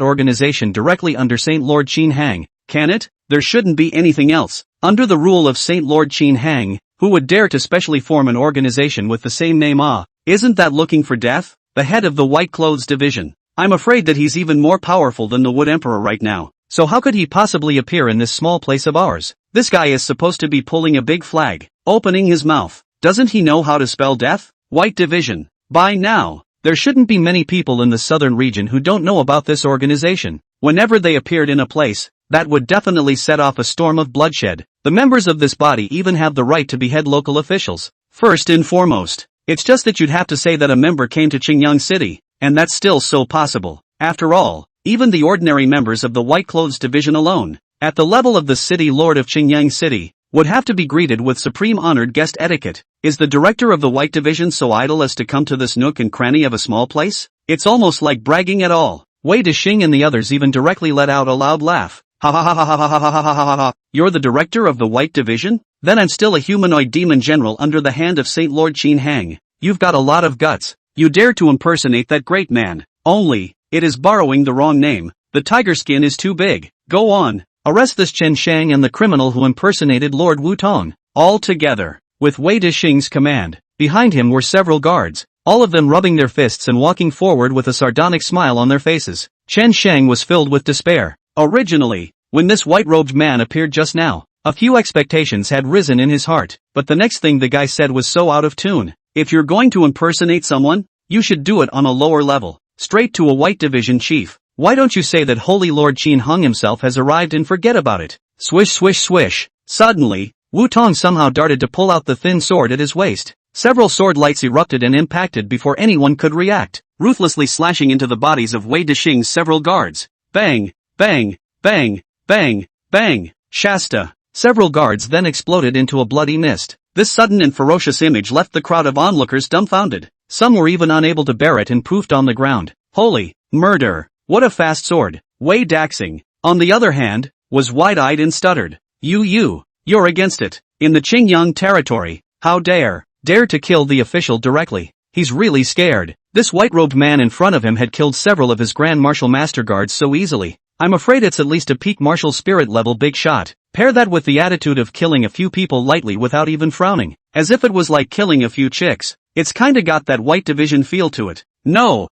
organization directly under Saint Lord Qin Hang, can it? There shouldn't be anything else. Under the rule of Saint Lord Qin Hang, who would dare to specially form an organization with the same name? Isn't that looking for death? The head of the White Clothes Division. I'm afraid that he's even more powerful than the Wood Emperor right now. So how could he possibly appear in this small place of ours? This guy is supposed to be pulling a big flag, opening his mouth. Doesn't he know how to spell death? White Division. By now, there shouldn't be many people in the southern region who don't know about this organization. Whenever they appeared in a place, that would definitely set off a storm of bloodshed. The members of this body even have the right to behead local officials. First and foremost, it's just that you'd have to say that a member came to Qingyang City, and that's still so possible. After all, even the ordinary members of the White Clothes Division alone, at the level of the City Lord of Qingyang City, would have to be greeted with supreme honored guest etiquette. Is the director of the White Division so idle as to come to this nook and cranny of a small place? It's almost like bragging at all. Wei Dexing and the others even directly let out a loud laugh. Ha ha ha ha ha ha ha ha ha ha ha. You're the director of the White Division? Then I'm still a humanoid demon general under the hand of Saint Lord Qin Hang. You've got a lot of guts. You dare to impersonate that great man. Only, it is borrowing the wrong name. The tiger skin is too big. Go on. Arrest this Chen Shang and the criminal who impersonated Lord Wu Tong. All together. With Wei Dexing's command. Behind him were several guards, all of them rubbing their fists and walking forward with a sardonic smile on their faces. Chen Shang was filled with despair. Originally, when this white-robed man appeared just now, a few expectations had risen in his heart, but the next thing the guy said was so out of tune. If you're going to impersonate someone, you should do it on a lower level, straight to a White Division chief. Why don't you say that Holy Lord Qin Hung himself has arrived and forget about it? Swish swish swish. Suddenly, Wu Tong somehow darted to pull out the thin sword at his waist. Several sword lights erupted and impacted before anyone could react, ruthlessly slashing into the bodies of Wei Dexing's several guards. Bang! Bang! Bang! Bang! Bang! Shasta! Several guards then exploded into a bloody mist. This sudden and ferocious image left the crowd of onlookers dumbfounded. Some were even unable to bear it and poofed on the ground. Holy murder! What a fast sword! Wei Dexing, on the other hand, was wide-eyed and stuttered. You're against it. In the Qingyang territory, how dare to kill the official directly. He's really scared. This white-robed man in front of him had killed several of his Grand Martial Master Guards so easily. I'm afraid it's at least a peak martial spirit level big shot. Pair that with the attitude of killing a few people lightly without even frowning, as if it was like killing a few chicks. It's kinda got that White Division feel to it. No.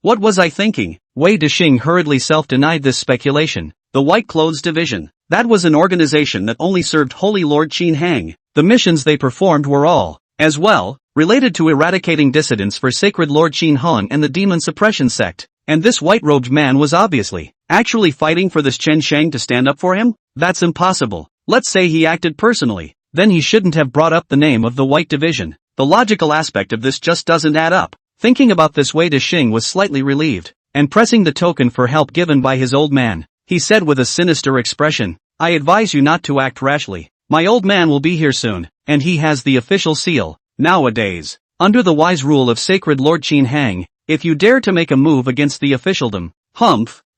What was I thinking? Wei Dexing hurriedly self-denied this speculation. The White Clothes Division. That was an organization that only served Holy Lord Qin Hang. The missions they performed were all, as well, related to eradicating dissidents for Sacred Lord Qin Hong and the Demon Suppression sect. And this white-robed man was obviously, actually fighting for this Chen Shang to stand up for him? That's impossible. Let's say he acted personally. Then he shouldn't have brought up the name of the White Division. The logical aspect of this just doesn't add up. Thinking about this, Wei Dexing was slightly relieved, and pressing the token for help given by his old man, he said with a sinister expression, I advise you not to act rashly. My old man will be here soon, and he has the official seal. Nowadays, under the wise rule of Sacred Lord Qin Hang, if you dare to make a move against the officialdom,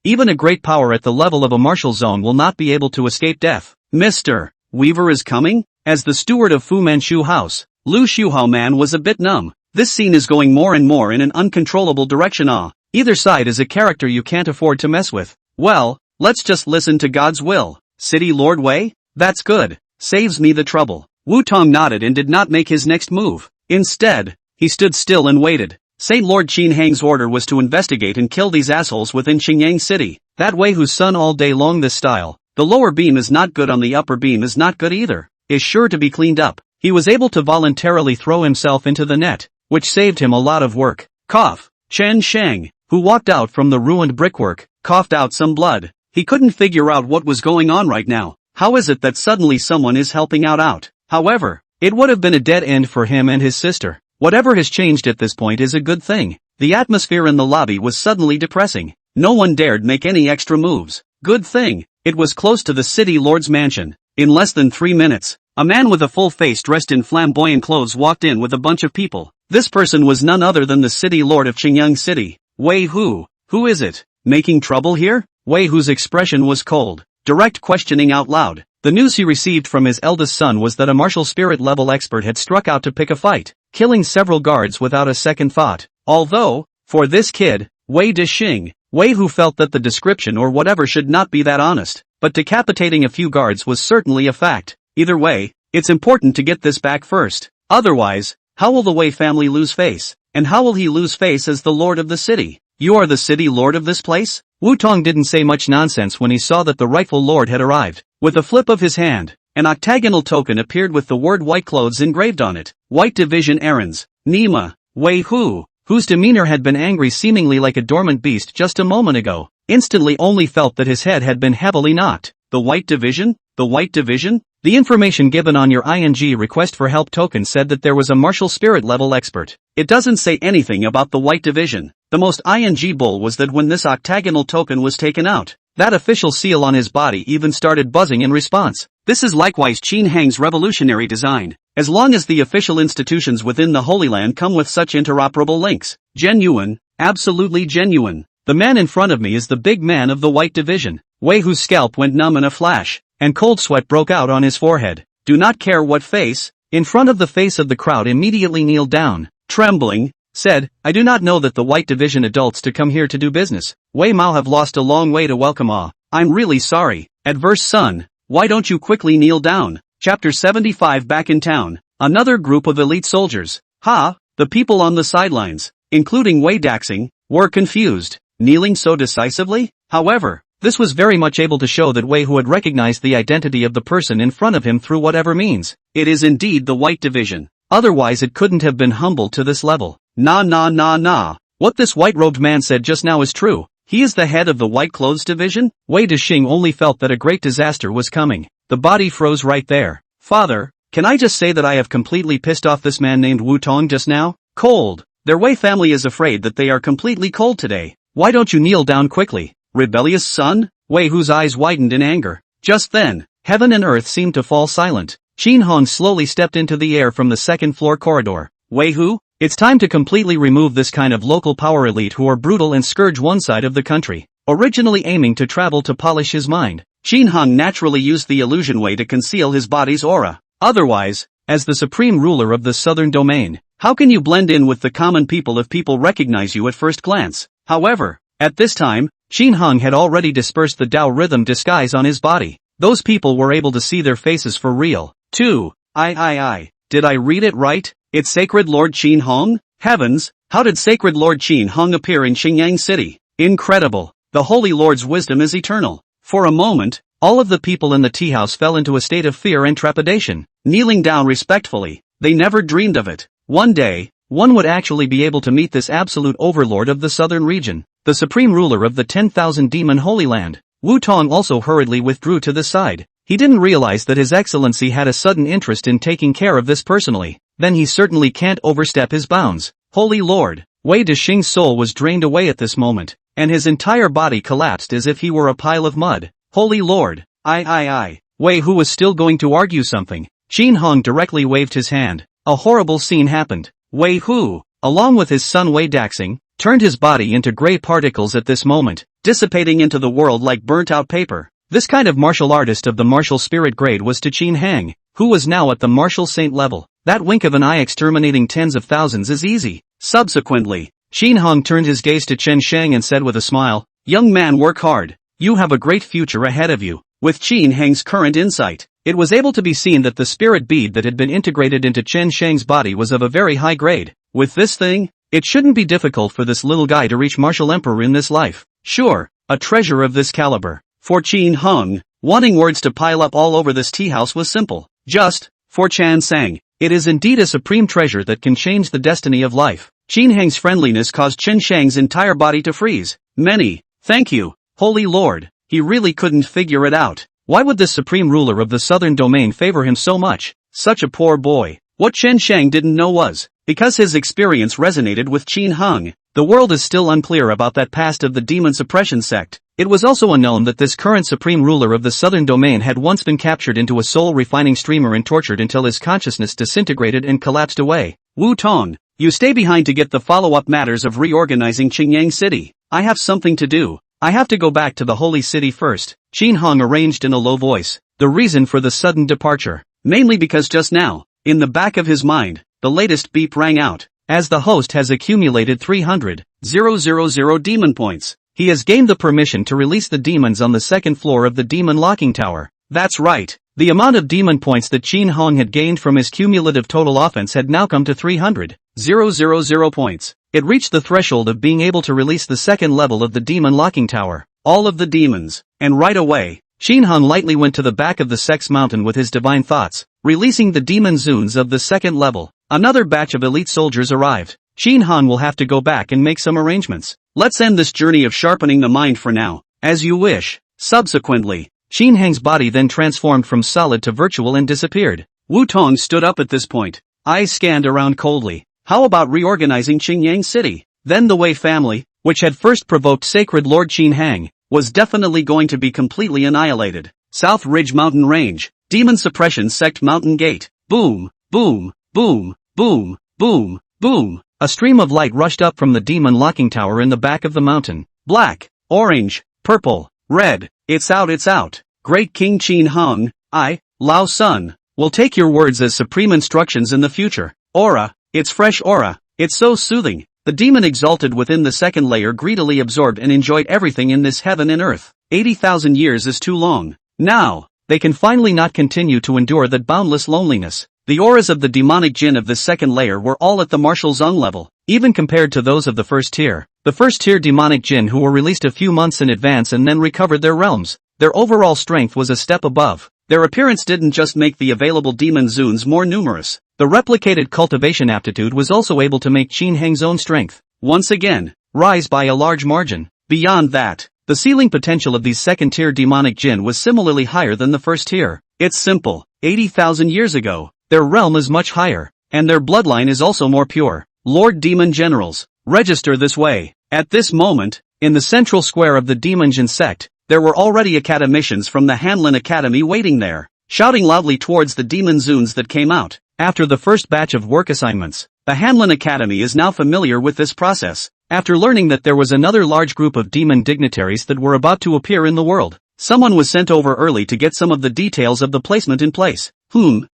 even a great power at the level of a martial zone will not be able to escape death. Mr. Weaver is coming? As the steward of Fu Manchu House, Lu Shuhao man was a bit numb. This scene is going more and more in an uncontrollable direction. Either side is a character you can't afford to mess with. Well, let's just listen to God's will. City Lord Wei? That's good. Saves me the trouble. Wu Tong nodded and did not make his next move. Instead, he stood still and waited. Saint Lord Qin Hang's order was to investigate and kill these assholes within Qingyang City. That Wei whose son all day long this style. The lower beam is not good on the upper beam is not good either. Is sure to be cleaned up. He was able to voluntarily throw himself into the net, which saved him a lot of work. Cough. Chen Shang, who walked out from the ruined brickwork, coughed out some blood. He couldn't figure out what was going on right now. How is it that suddenly someone is helping out? However, it would have been a dead end for him and his sister. Whatever has changed at this point is a good thing. The atmosphere in the lobby was suddenly depressing. No one dared make any extra moves. Good thing, it was close to the city lord's mansion. In less than 3 minutes, a man with a full face dressed in flamboyant clothes walked in with a bunch of people. This person was none other than the city lord of Qingyang City. Wei Hu. Who is it? Making trouble here? Wei Hu's expression was cold, direct, questioning out loud. The news he received from his eldest son was that a martial spirit level expert had struck out to pick a fight, killing several guards without a second thought. Although, for this kid, Wei Dexing, Wei Hu felt that the description or whatever should not be that honest, but decapitating a few guards was certainly a fact. Either way, it's important to get this back first. Otherwise, how will the Wei family lose face? And how will he lose face as the lord of the city? You are the city lord of this place? Wu Tong didn't say much nonsense when he saw that the rightful lord had arrived. With a flip of his hand, an octagonal token appeared with the word White Clothes engraved on it. White Division Errands. Nima. Wei Hu, whose demeanor had been angry seemingly like a dormant beast just a moment ago, instantly only felt that his head had been heavily knocked. The White Division? The White Division? The information given on your ING request for help token said that there was a martial spirit level expert. It doesn't say anything about the White Division. The most ING bull was that when this octagonal token was taken out, that official seal on his body even started buzzing in response. This is likewise Qin Hang's revolutionary design. As long as the official institutions within the Holy Land come with such interoperable links. Genuine, absolutely genuine. The man in front of me is the big man of the White Division. Wei Hu's scalp went numb in a flash, and cold sweat broke out on his forehead. Do not care what face, in front of the face of the crowd immediately kneeled down, trembling, said, I do not know that the White Division adults to come here to do business. Wei Mao have lost a long way to welcome. I'm really sorry. Adverse son, why don't you quickly kneel down? Chapter 75. Back in town, another group of elite soldiers, the people on the sidelines, including Wei Dexing, were confused. Kneeling so decisively? However, this was very much able to show that Wei Hu had recognized the identity of the person in front of him through whatever means. It is indeed the White Division. Otherwise it couldn't have been humbled to this level. Nah. What this white-robed man said just now is true. He is the head of the White Clothes Division? Wei Dexing only felt that a great disaster was coming. The body froze right there. Father, can I just say that I have completely pissed off this man named Wu Tong just now? Cold. Their Wei family is afraid that they are completely cold today. Why don't you kneel down quickly? Rebellious son? Wei Hu's eyes widened in anger. Just then, heaven and earth seemed to fall silent. Qin Hong slowly stepped into the air from the second-floor corridor. Wei Hu, it's time to completely remove this kind of local power elite who are brutal and scourge one side of the country. Originally aiming to travel to polish his mind, Qin Hong naturally used the illusion Wei to conceal his body's aura. Otherwise, as the supreme ruler of the southern domain, How can you blend in with the common people if people recognize you at first glance? However, at this time, Qin Heng had already dispersed the Tao rhythm disguise on his body. Those people were able to see their faces for real. 2. Did I read it right? It's Sacred Lord Qin Heng? Heavens, how did Sacred Lord Qin Heng appear in Xingyang City? Incredible. The Holy Lord's wisdom is eternal. For a moment, all of the people in the tea house fell into a state of fear and trepidation, kneeling down respectfully. They never dreamed of it. One day, one would actually be able to meet this absolute overlord of the southern region, the supreme ruler of the 10,000 demon Holy Land. Wu Tong also hurriedly withdrew to the side. He didn't realize that His Excellency had a sudden interest in taking care of this personally. Then he certainly can't overstep his bounds. Holy Lord, Wei Dexing's soul was drained away at this moment, and his entire body collapsed as if he were a pile of mud. Holy Lord, Wei, who was still going to argue something, Qin Heng directly waved his hand. A horrible scene happened. Wei Hu, along with his son Wei Daxing, turned his body into gray particles at this moment, dissipating into the world like burnt-out paper. This kind of martial artist of the martial spirit grade was to Qin Heng, who was now at the martial saint level. That wink of an eye exterminating tens of thousands is easy. Subsequently, Qin Heng turned his gaze to Chen Sheng and said with a smile, "Young man, work hard. You have a great future ahead of you." With Qin Heng's current insight, it was able to be seen that the spirit bead that had been integrated into Chen Sheng's body was of a very high grade. With this thing, it shouldn't be difficult for this little guy to reach martial emperor in this life. Sure, a treasure of this caliber. For Qin Heng, wanting words to pile up all over this tea house was simple. Just, for Chan Sang, it is indeed a supreme treasure that can change the destiny of life. Qin Heng's friendliness caused Chen Sheng's entire body to freeze. Thank you, Holy Lord. He really couldn't figure it out. Why would this supreme ruler of the southern domain favor him so much? Such a poor boy. What Chen Sheng didn't know was, because his experience resonated with Qin Heng, the world is still unclear about that past of the demon suppression sect. It was also unknown that this current supreme ruler of the southern domain had once been captured into a soul-refining streamer and tortured until his consciousness disintegrated and collapsed away. Wu Tong, you stay behind to get the follow-up matters of reorganizing Xingyang City. I have something to do. I have to go back to the holy city first. Qin Heng arranged in a low voice, the reason for the sudden departure. Mainly because just now, in the back of his mind, the latest beep rang out. As the host has accumulated 300,000 demon points, he has gained the permission to release the demons on the second floor of the demon locking tower. That's right. The amount of demon points that Qin Heng had gained from his cumulative total offense had now come to 300,000 points. It reached the threshold of being able to release the second level of the demon locking tower. All of the demons. And right away, Qin Heng lightly went to the back of the Sex Mountain with his divine thoughts, releasing the demon zoons of the second level. Another batch of elite soldiers arrived. Qin Heng will have to go back and make some arrangements. Let's end this journey of sharpening the mind for now. As you wish. Subsequently, Qin Heng's body then transformed from solid to virtual and disappeared. Wu Tong stood up at this point. Eyes scanned around coldly. How about reorganizing Xingyang City? Then the Wei family, which had first provoked Sacred Lord Qin Heng, was definitely going to be completely annihilated. South Ridge Mountain Range, Demon Suppression Sect Mountain Gate. Boom, boom, boom, boom, boom, boom. A stream of light rushed up from the demon locking tower in the back of the mountain. Black, orange, purple, red. It's out. Great King Qin Heng, I, Lao Sun, will take your words as supreme instructions in the future. Aura, it's fresh aura. It's so soothing. The demon exalted within the second layer greedily absorbed and enjoyed everything in this heaven and earth. 80,000 years is too long. Now, they can finally not continue to endure that boundless loneliness. The auras of the demonic jinn of this second layer were all at the martial zone level, even compared to those of the first tier. The first tier demonic jinn who were released a few months in advance and then recovered their realms. Their overall strength was a step above. Their appearance didn't just make the available demon zoons more numerous. The replicated cultivation aptitude was also able to make Qin Heng's own strength, once again, rise by a large margin. Beyond that, the ceiling potential of these second-tier demonic jinn was similarly higher than the first tier. It's simple. 80,000 years ago, their realm is much higher, and their bloodline is also more pure. Lord Demon Generals, register this way. At this moment, in the central square of the Demon Jin sect, there were already academicians from the Hanlin Academy waiting there, shouting loudly towards the demon zoons that came out. After the first batch of work assignments, the Hanlin Academy is now familiar with this process. After learning that there was another large group of demon dignitaries that were about to appear in the world, someone was sent over early to get some of the details of the placement in place.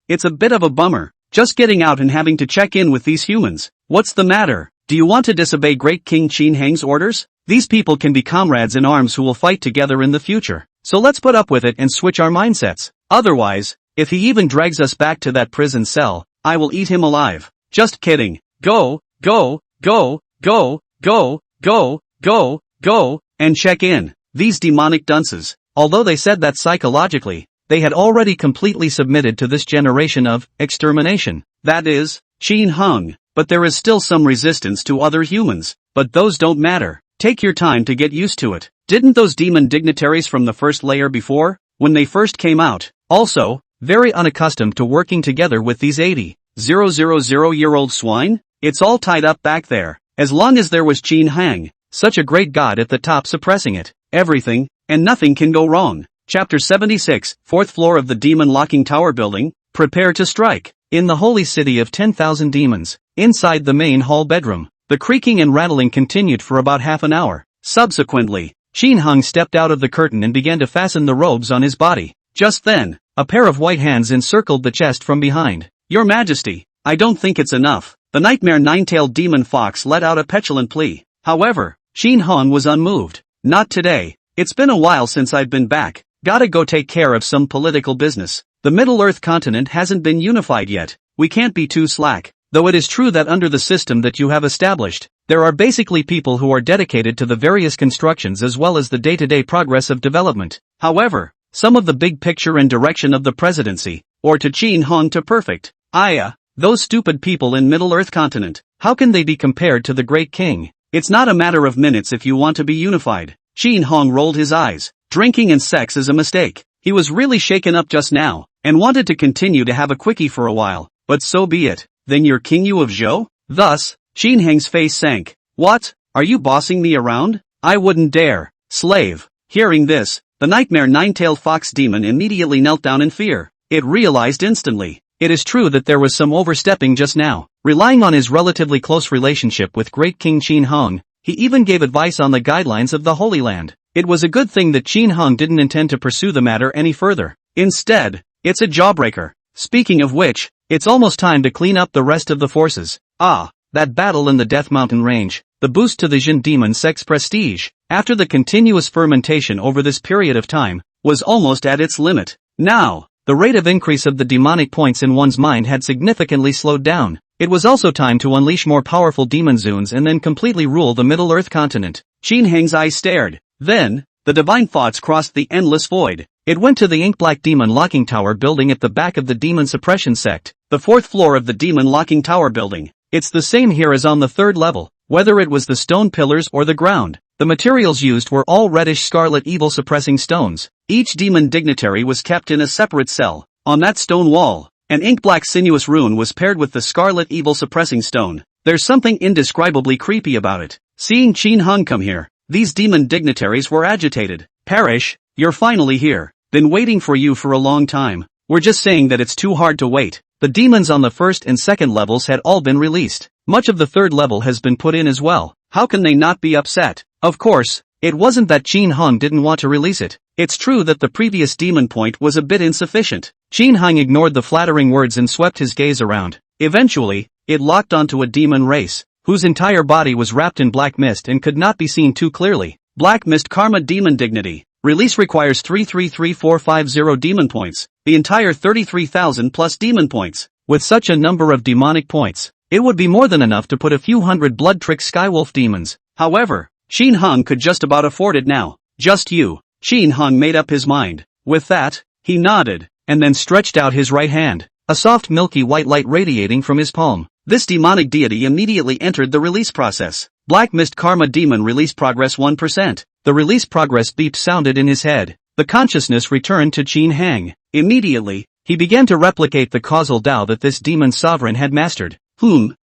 It's a bit of a bummer. Just getting out and having to check in with these humans. What's the matter? Do you want to disobey Great King Qin Hang's orders? These people can be comrades in arms who will fight together in the future. So let's put up with it and switch our mindsets. Otherwise, if he even drags us back to that prison cell, I will eat him alive. Just kidding. Go, go, go, go, go, go, go, go, and check in. These demonic dunces, although they said that psychologically, they had already completely submitted to this generation of extermination. That is, Qin Hung. But there is still some resistance to other humans. But those don't matter. Take your time to get used to it. Didn't those demon dignitaries from the first layer before, when they first came out, also, very unaccustomed to working together with these 80,000-year-old swine? It's all tied up back there. As long as there was Qin Hang, such a great god at the top suppressing it, everything, and nothing can go wrong. Chapter 76, 4th floor of the demon locking tower building, prepare to strike. In the holy city of 10,000 demons, inside the main hall bedroom, the creaking and rattling continued for about half an hour. Subsequently, Qin Hung stepped out of the curtain and began to fasten the robes on his body. Just then, a pair of white hands encircled the chest from behind. Your Majesty, I don't think it's enough. The nightmare nine-tailed demon fox let out a petulant plea. However, Qin Hung was unmoved. Not today. It's been a while since I've been back. Gotta go take care of some political business. The Middle-earth continent hasn't been unified yet. We can't be too slack. Though it is true that under the system that you have established, there are basically people who are dedicated to the various constructions as well as the day-to-day progress of development. However, some of the big picture and direction of the presidency, or to Qin Hung to perfect. Those stupid people in Middle-earth continent, how can they be compared to the great king? It's not a matter of minutes if you want to be unified. Qin Hung rolled his eyes. Drinking and sex is a mistake. He was really shaken up just now, and wanted to continue to have a quickie for a while, but so be it. Then you're King Yu of Zhou? Thus, Qin Hang's face sank. What? Are you bossing me around? I wouldn't dare. Slave. Hearing this, the nightmare nine-tailed fox demon immediately knelt down in fear. It realized instantly. It is true that there was some overstepping just now. Relying on his relatively close relationship with Great King Qin Hung, he even gave advice on the guidelines of the Holy Land. It was a good thing that Qin Hung didn't intend to pursue the matter any further. Instead, it's a jawbreaker. Speaking of which, it's almost time to clean up the rest of the forces. That battle in the Death Mountain range, the boost to the Jin demon sect's prestige, after the continuous fermentation over this period of time, was almost at its limit. Now, the rate of increase of the demonic points in one's mind had significantly slowed down. It was also time to unleash more powerful demon zoons and then completely rule the Middle-earth continent. Qin Hang's eyes stared. Then, the divine thoughts crossed the endless void. It went to the ink-black demon locking tower building at the back of the demon suppression sect, the 4th floor of the demon locking tower building. It's the same here as on the 3rd level, whether it was the stone pillars or the ground. The materials used were all reddish scarlet evil suppressing stones. Each demon dignitary was kept in a separate cell. On that stone wall, an ink-black sinuous rune was paired with the scarlet evil suppressing stone. There's something indescribably creepy about it. Seeing Qin Hung come here, these demon dignitaries were agitated. Perish, you're finally here. Been waiting for you for a long time. We're just saying that it's too hard to wait. The demons on the 1st and 2nd levels had all been released. Much of the 3rd level has been put in as well. How can they not be upset? Of course, it wasn't that Qin Hung didn't want to release it. It's true that the previous demon point was a bit insufficient. Qin Hung ignored the flattering words and swept his gaze around. Eventually, it locked onto a demon race, whose entire body was wrapped in black mist and could not be seen too clearly. Black Mist Karma Demon Dignity. Release requires 333450 demon points, the entire 33,000 plus demon points. With such a number of demonic points, it would be more than enough to put a few hundred blood trick skywolf demons. However, Qin Hung could just about afford it now. Just you. Qin Hung made up his mind. With that, he nodded, and then stretched out his right hand. A soft milky white light radiating from his palm. This demonic deity immediately entered the release process. Black Mist Karma Demon release progress 1%. The release progress beep sounded in his head. The consciousness returned to Qin Hang. Immediately, he began to replicate the causal Tao that this demon sovereign had mastered.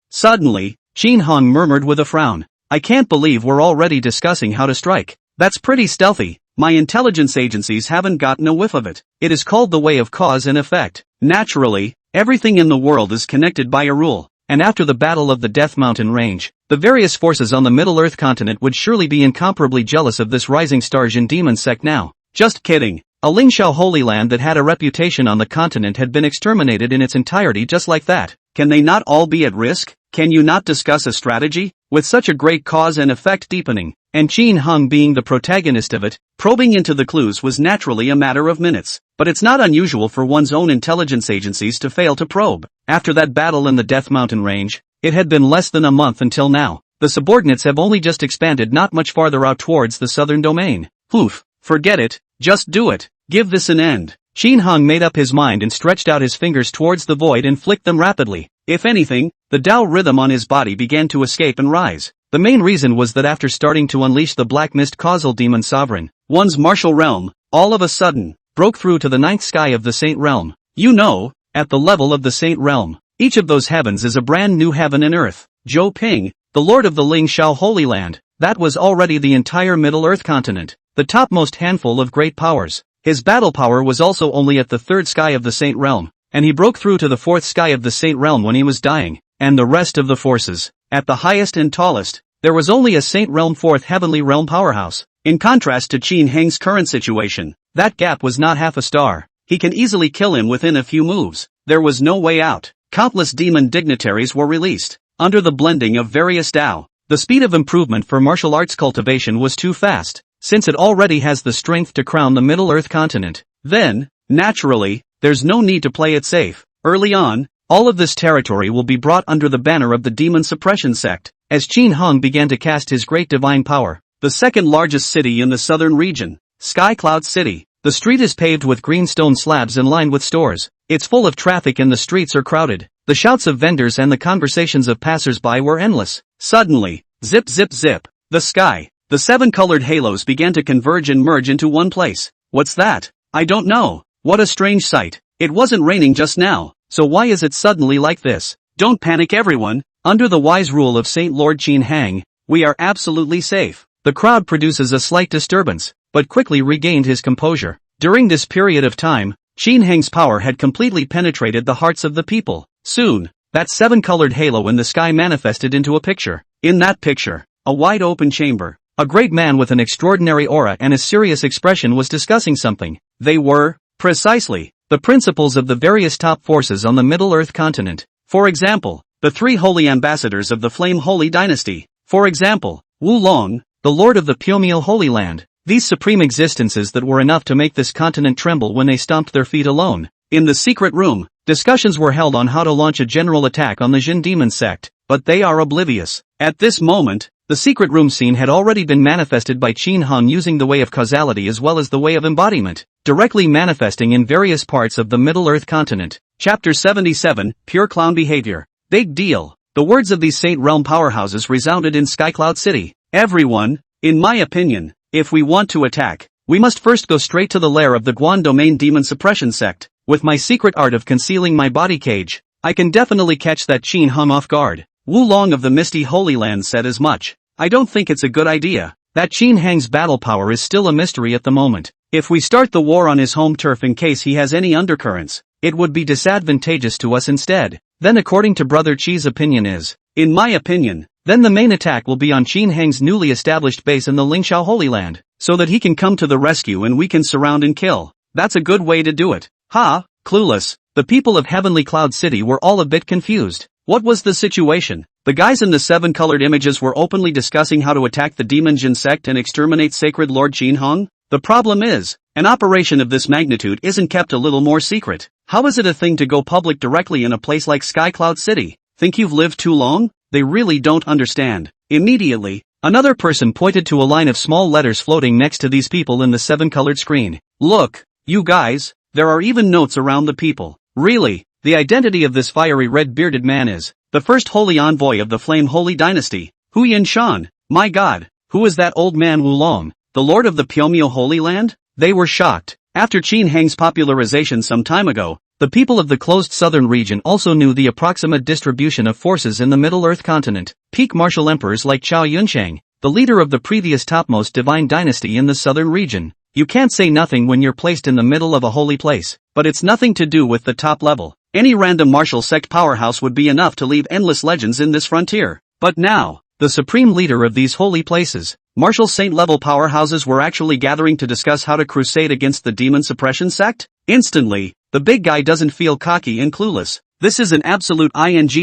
Suddenly, Qin Hung murmured with a frown. I can't believe we're already discussing how to strike. That's pretty stealthy. My intelligence agencies haven't gotten a whiff of it. It is called the way of cause and effect. Naturally, everything in the world is connected by a rule. And after the battle of the Death Mountain range, the various forces on the Middle-earth continent would surely be incomparably jealous of this rising star Jin demon sect now. Just kidding. A Lingxiao Holy Land that had a reputation on the continent had been exterminated in its entirety just like that. Can they not all be at risk? Can you not discuss a strategy? With such a great cause and effect deepening, and Qin Hung being the protagonist of it, probing into the clues was naturally a matter of minutes. But it's not unusual for one's own intelligence agencies to fail to probe. After that battle in the Death Mountain range, it had been less than a month until now. The subordinates have only just expanded not much farther out towards the southern domain. Oof, forget it, just do it, give this an end. Qin Hung made up his mind and stretched out his fingers towards the void and flicked them rapidly. If anything, the Tao rhythm on his body began to escape and rise. The main reason was that after starting to unleash the Black Mist Causal Demon Sovereign, one's martial realm, all of a sudden, broke through to the ninth sky of the Saint Realm. You know, at the level of the Saint Realm, each of those heavens is a brand new heaven and earth. Zhou Ping, the Lord of the Lingxiao Holy Land, that was already the entire Middle Earth continent, the topmost handful of great powers. His battle power was also only at the third sky of the Saint Realm, and he broke through to the fourth sky of the Saint Realm when he was dying, and the rest of the forces, at the highest and tallest, there was only a Saint Realm fourth heavenly realm powerhouse. In contrast to Qin Heng's current situation, that gap was not half a star. He can easily kill him within a few moves. There was no way out. Countless demon dignitaries were released. Under the blending of various Tao, the speed of improvement for martial arts cultivation was too fast, since it already has the strength to crown the Middle Earth continent. Then, naturally, there's no need to play it safe. Early on, all of this territory will be brought under the banner of the Demon Suppression sect, as Qin Hung began to cast his great divine power. The second largest city in the southern region, Sky Cloud City. The street is paved with green stone slabs and lined with stores. It's full of traffic and the streets are crowded. The shouts of vendors and the conversations of passers-by were endless. Suddenly, zip zip zip, the sky, the seven-colored halos began to converge and merge into one place. What's that? I don't know. What a strange sight. It wasn't raining just now, so why is it suddenly like this? Don't panic everyone. Under the wise rule of Saint Lord Qin Hang, we are absolutely safe. The crowd produces a slight disturbance, but quickly regained his composure. During this period of time, Qin Heng's power had completely penetrated the hearts of the people. Soon, that seven-colored halo in the sky manifested into a picture. In that picture, a wide-open chamber, a great man with an extraordinary aura and a serious expression was discussing something. They were, precisely, the principals of the various top forces on the Middle Earth continent. For example, the three holy ambassadors of the Flame Holy Dynasty. For example, Wu Long, the Lord of the Pyomil Holy Land. These supreme existences that were enough to make this continent tremble when they stomped their feet alone. In the secret room, discussions were held on how to launch a general attack on the Jin Demon sect, but they are oblivious. At this moment, the secret room scene had already been manifested by Qin Hung using the way of causality as well as the way of embodiment, directly manifesting in various parts of the Middle Earth continent. Chapter 77, Pure Clown Behavior. Big deal. The words of these Saint Realm powerhouses resounded in Skycloud City. Everyone, in my opinion, if we want to attack, we must first go straight to the lair of the Guan Domain Demon Suppression sect. With my secret art of concealing my body cage, I can definitely catch that Qin Hung off guard. Wu Long of the Misty Holy Land said as much. I don't think it's a good idea. That Qin Hang's battle power is still a mystery at the moment. If we start the war on his home turf in case he has any undercurrents, it would be disadvantageous to us instead. Then according to Brother Chi's opinion is, in my opinion, then the main attack will be on Qin Hang's newly established base in the Lingxiao Holy Land, so that he can come to the rescue and we can surround and kill. That's a good way to do it. Ha, clueless. The people of Heavenly Cloud City were all a bit confused. What was the situation? The guys in the seven-colored images were openly discussing how to attack the Demon Jin sect and exterminate Sacred Lord Qin Hung? The problem is, an operation of this magnitude isn't kept a little more secret. How is it a thing to go public directly in a place like Skycloud City? Think you've lived too long? They really don't understand. Immediately, another person pointed to a line of small letters floating next to these people in the seven-colored screen. Look, you guys, there are even notes around the people. Really, the identity of this fiery red-bearded man is the first holy envoy of the Flame Holy Dynasty, Hu Yinshan. My god, who is that old man Wu Long, the lord of the Pyomil Holy Land? They were shocked. After Qin Hang's popularization some time ago, the people of the closed southern region also knew the approximate distribution of forces in the Middle Earth continent. Peak martial emperors like Chao Yunchang, the leader of the previous topmost divine dynasty in the southern region. You can't say nothing when you're placed in the middle of a holy place, but it's nothing to do with the top level. Any random martial sect powerhouse would be enough to leave endless legends in this frontier. But now, the supreme leader of these holy places. Martial saint-level powerhouses were actually gathering to discuss how to crusade against the demon suppression sect? Instantly, the big guy doesn't feel cocky and clueless. This is an absolute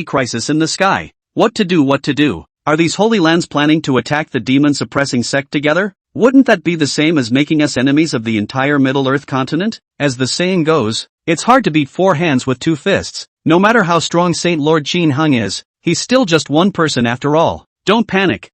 crisis in the sky. What to do? Are these holy lands planning to attack the demon-suppressing sect together? Wouldn't that be the same as making us enemies of the entire Middle-earth continent? As the saying goes, it's hard to beat four hands with two fists. No matter how strong Saint Lord Qin Hung is, he's still just one person after all. Don't panic.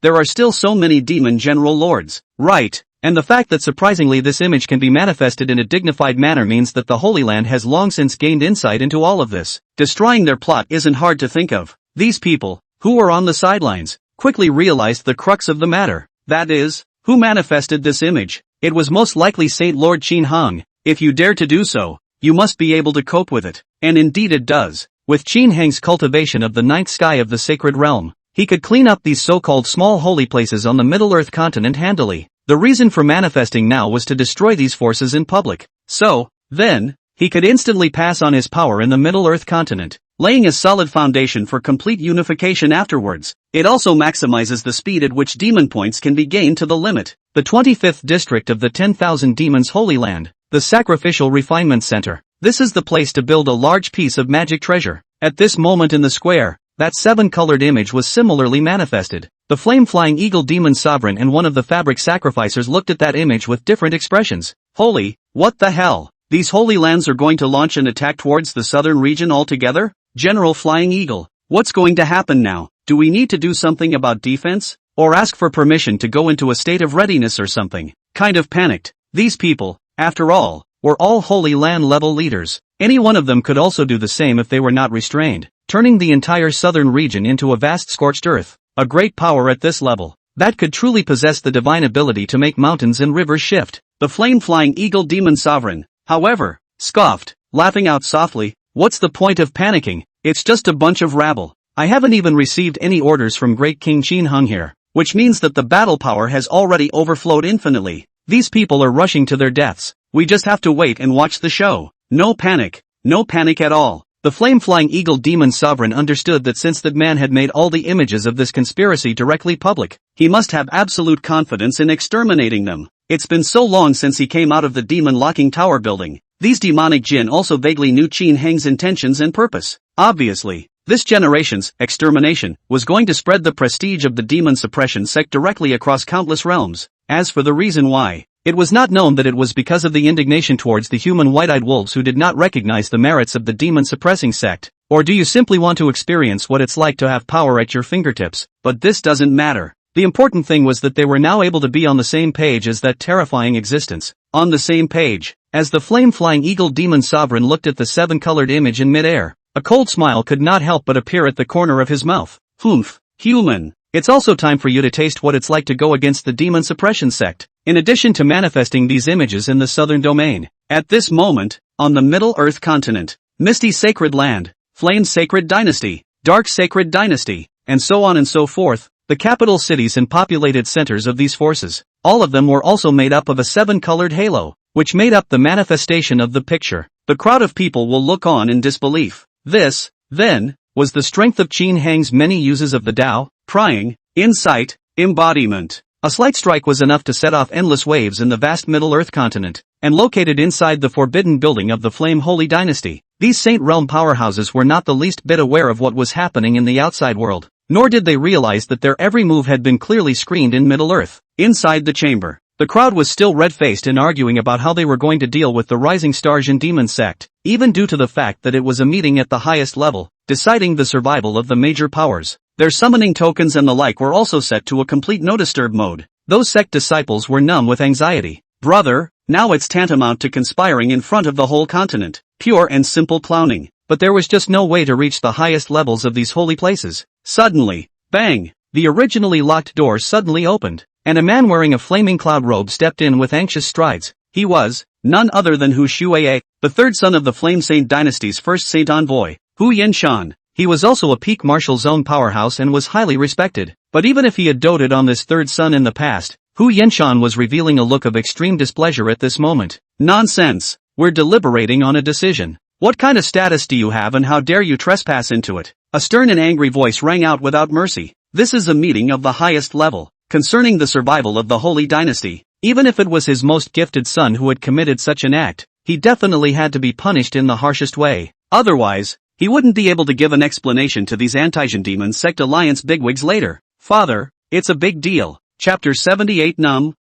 There are still so many demon general lords. Right. And the fact that surprisingly this image can be manifested in a dignified manner means that the Holy Land has long since gained insight into all of this. Destroying their plot isn't hard to think of. These people, who were on the sidelines, quickly realized the crux of the matter. That is, who manifested this image? It was most likely Saint Lord Qin Hung. If you dare to do so, you must be able to cope with it. And indeed it does. With Qin Heng's cultivation of the ninth sky of the sacred realm, he could clean up these so-called small holy places on the Middle-earth continent handily. The reason for manifesting now was to destroy these forces in public. So, then, he could instantly pass on his power in the Middle-earth continent, laying a solid foundation for complete unification afterwards. It also maximizes the speed at which demon points can be gained to the limit. The 25th district of the 10,000 Demons Holy Land, the Sacrificial Refinement Center. This is the place to build a large piece of magic treasure. At this moment in the square, that seven-colored image was similarly manifested. The flame-flying eagle demon sovereign and one of the fabric sacrificers looked at that image with different expressions. Holy, what the hell? These holy lands are going to launch an attack towards the southern region altogether? General Flying Eagle, what's going to happen now? Do we need to do something about defense? Or ask for permission to go into a state of readiness or something? Kind of panicked. These people, after all, were all Holy Land level leaders. Any one of them could also do the same if they were not restrained, turning the entire southern region into a vast scorched earth. A great power at this level, that could truly possess the divine ability to make mountains and rivers shift. The flame-flying eagle demon sovereign, however, scoffed, laughing out softly. What's the point of panicking? It's just a bunch of rabble. I haven't even received any orders from Great King Qin Hung here, which means that the battle power has already overflowed infinitely. These people are rushing to their deaths. We just have to wait and watch the show. No panic at all. The flame-flying eagle demon sovereign understood that since that man had made all the images of this conspiracy directly public, he must have absolute confidence in exterminating them. It's been so long since he came out of the demon locking tower building. These demonic jinn also vaguely knew Qin Heng's intentions and purpose. Obviously, this generation's extermination was going to spread the prestige of the demon suppression sect directly across countless realms. As for the reason why, it was not known that it was because of the indignation towards the human white-eyed wolves who did not recognize the merits of the demon-suppressing sect. Or do you simply want to experience what it's like to have power at your fingertips? But this doesn't matter. The important thing was that they were now able to be on the same page as that terrifying existence. On the same page. As the flame-flying eagle demon sovereign looked at the seven-colored image in midair, a cold smile could not help but appear at the corner of his mouth. Humph, human. It's also time for you to taste what it's like to go against the demon suppression sect. In addition to manifesting these images in the southern domain, at this moment, on the Middle-earth continent, Misty Sacred Land, Flame Sacred Dynasty, Dark Sacred Dynasty, and so on and so forth, the capital cities and populated centers of these forces, all of them were also made up of a seven-colored halo, which made up the manifestation of the picture. The crowd of people will look on in disbelief. This, then, was the strength of Qin Heng's many uses of the Tao, prying, insight, embodiment. A slight strike was enough to set off endless waves in the vast Middle-earth continent, and located inside the forbidden building of the Flame Holy Dynasty. These Saint Realm powerhouses were not the least bit aware of what was happening in the outside world, nor did they realize that their every move had been clearly screened in Middle-earth. Inside the chamber, the crowd was still red-faced and arguing about how they were going to deal with the rising Starjan demon sect, even due to the fact that it was a meeting at the highest level, deciding the survival of the major powers. Their summoning tokens and the like were also set to a complete no-disturb mode. Those sect disciples were numb with anxiety. Brother, now it's tantamount to conspiring in front of the whole continent. Pure and simple clowning. But there was just no way to reach the highest levels of these holy places. Suddenly, bang! The originally locked door suddenly opened, and a man wearing a flaming cloud robe stepped in with anxious strides. He was none other than Hu Shuai, the third son of the Flame Saint Dynasty's first Saint Envoy, Hu Yenshan. He was also a peak martial zone powerhouse and was highly respected. But even if he had doted on this third son in the past, Hu Yenshan was revealing a look of extreme displeasure at this moment. Nonsense! We're deliberating on a decision. What kind of status do you have and how dare you trespass into it? A stern and angry voice rang out without mercy. This is a meeting of the highest level, concerning the survival of the holy dynasty. Even if it was his most gifted son who had committed such an act, he definitely had to be punished in the harshest way. Otherwise, he wouldn't be able to give an explanation to these anti-Jin Demon Sect Alliance bigwigs later. Father, it's a big deal. Chapter 78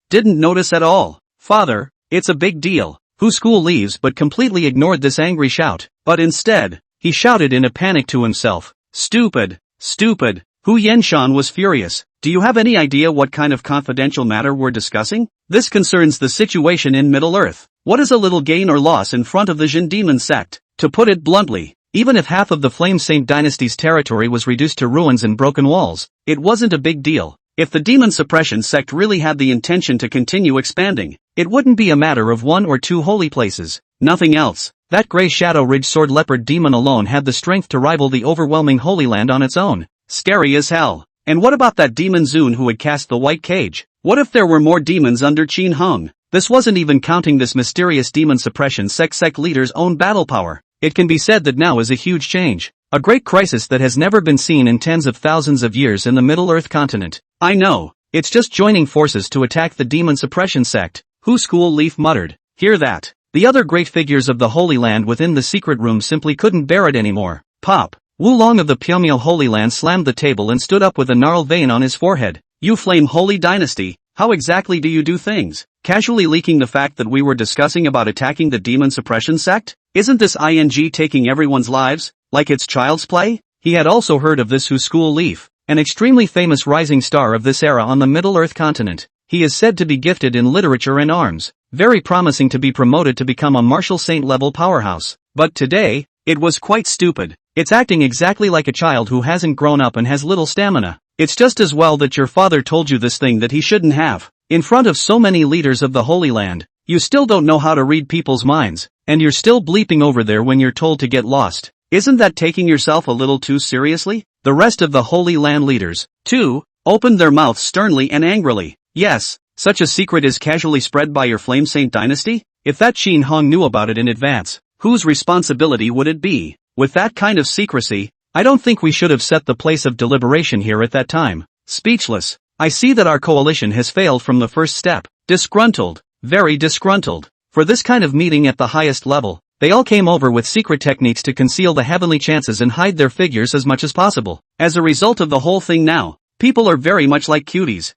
didn't notice at all. Father, it's a big deal. Hu School leaves but completely ignored this angry shout, but instead, he shouted in a panic to himself. Stupid, stupid. Hu Yenshan was furious. Do you have any idea what kind of confidential matter we're discussing? This concerns the situation in Middle-earth. What is a little gain or loss in front of the Jin Demon Sect? To put it bluntly, even if half of the Flame Saint Dynasty's territory was reduced to ruins and broken walls, it wasn't a big deal. If the Demon Suppression Sect really had the intention to continue expanding, it wouldn't be a matter of 1 or 2 holy places. Nothing else. That Grey Shadow Ridge Sword Leopard Demon alone had the strength to rival the overwhelming Holy Land on its own. Scary as hell. And what about that Demon Zun who had cast the White Cage? What if there were more demons under Qin Hung? This wasn't even counting this mysterious Demon Suppression Sect leader's own battle power. It can be said that now is a huge change. A great crisis that has never been seen in tens of thousands of years in the Middle-earth continent. I know, it's just joining forces to attack the Demon Suppression Sect, Hu School Leaf muttered. Hear that? The other great figures of the Holy Land within the secret room simply couldn't bear it anymore. Pop! Wulong of the Pyomil Holy Land slammed the table and stood up with a gnarled vein on his forehead. You Flame Holy Dynasty, how exactly do you do things? Casually leaking the fact that we were discussing about attacking the Demon Suppression Sect? Isn't this ING taking everyone's lives, like it's child's play? He had also heard of this Hu School Leaf, an extremely famous rising star of this era on the Middle-earth continent. He is said to be gifted in literature and arms, very promising to be promoted to become a martial saint-level powerhouse. But today, it was quite stupid. It's acting exactly like a child who hasn't grown up and has little stamina. It's just as well that your father told you this thing that he shouldn't have. In front of so many leaders of the Holy Land, you still don't know how to read people's minds, and you're still bleeping over there when you're told to get lost. Isn't that taking yourself a little too seriously? The rest of the Holy Land leaders, too, opened their mouths sternly and angrily. Yes, such a secret is casually spread by your Flame Saint Dynasty? If that Qin Hong knew about it in advance, whose responsibility would it be? With that kind of secrecy, I don't think we should have set the place of deliberation here at that time. Speechless, I see that our coalition has failed from the first step. Disgruntled, very disgruntled. For this kind of meeting at the highest level, they all came over with secret techniques to conceal the heavenly chances and hide their figures as much as possible. As a result of the whole thing now, people are very much like cuties.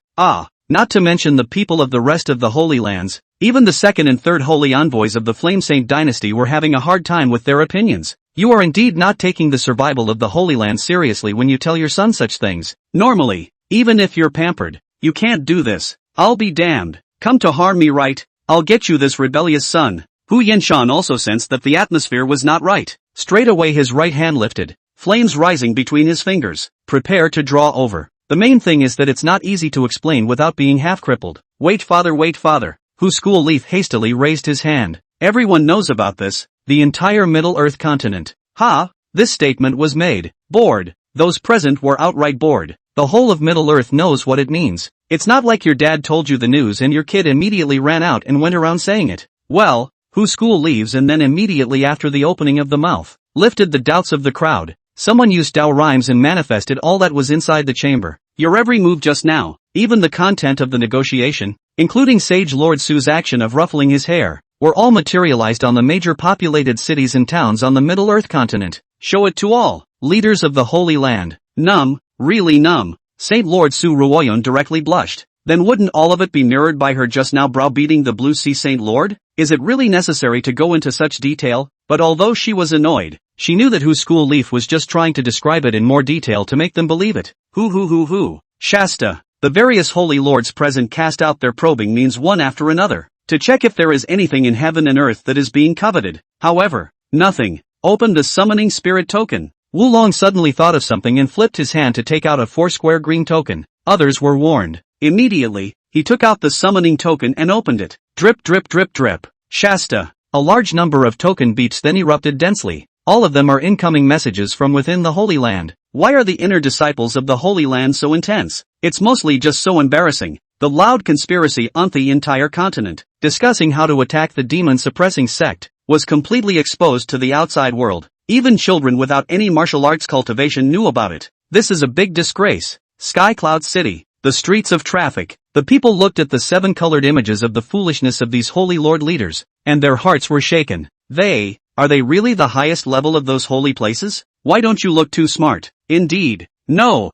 Not to mention the people of the rest of the Holy Lands. Even the second and third holy envoys of the Flame Saint Dynasty were having a hard time with their opinions. You are indeed not taking the survival of the Holy Land seriously when you tell your son such things. Normally, even if you're pampered, you can't do this. I'll be damned. Come to harm me, right? I'll get you, this rebellious son. Hu Yenshan also sensed that the atmosphere was not right. Straight away his right hand lifted, flames rising between his fingers. Prepare to draw over. The main thing is that it's not easy to explain without being half crippled. Wait father. Hu School Leaf hastily raised his hand. Everyone knows about this, the entire Middle-earth continent. This statement was made. Bored. Those present were outright bored. The whole of Middle-earth knows what it means. It's not like your dad told you the news and your kid immediately ran out and went around saying it. Well, Hu School leaves and then immediately after the opening of the mouth, lifted the doubts of the crowd. Someone used Tao rhymes and manifested all that was inside the chamber. Your every move just now, even the content of the negotiation, including Sage Lord Su's action of ruffling his hair, were all materialized on the major populated cities and towns on the Middle-earth continent. Show it to all, leaders of the Holy Land. Numb, really numb. Saint Lord Su Ruoyun directly blushed. Then wouldn't all of it be mirrored by her just now browbeating the Blue Sea Saint Lord? Is it really necessary to go into such detail? But although she was annoyed, she knew that Hu School Leaf was just trying to describe it in more detail to make them believe it. Shasta. The various holy lords present cast out their probing means one after another, to check if there is anything in heaven and earth that is being coveted. However, nothing. Opened the summoning spirit token. Wulong suddenly thought of something and flipped his hand to take out a 4-square green token. Others were warned. Immediately, he took out the summoning token and opened it. Drip drip drip drip. Shasta. A large number of token beeps then erupted densely. All of them are incoming messages from within the Holy Land. Why are the inner disciples of the Holy Land so intense? It's mostly just so embarrassing. The loud conspiracy on the entire continent, discussing how to attack the demon-suppressing sect, was completely exposed to the outside world. Even children without any martial arts cultivation knew about it. This is a big disgrace. Sky Cloud City, the streets of traffic. The people looked at the 7-colored images of the foolishness of these holy lord leaders, and their hearts were shaken. Are they really the highest level of those holy places? Why don't you look too smart? Indeed. No.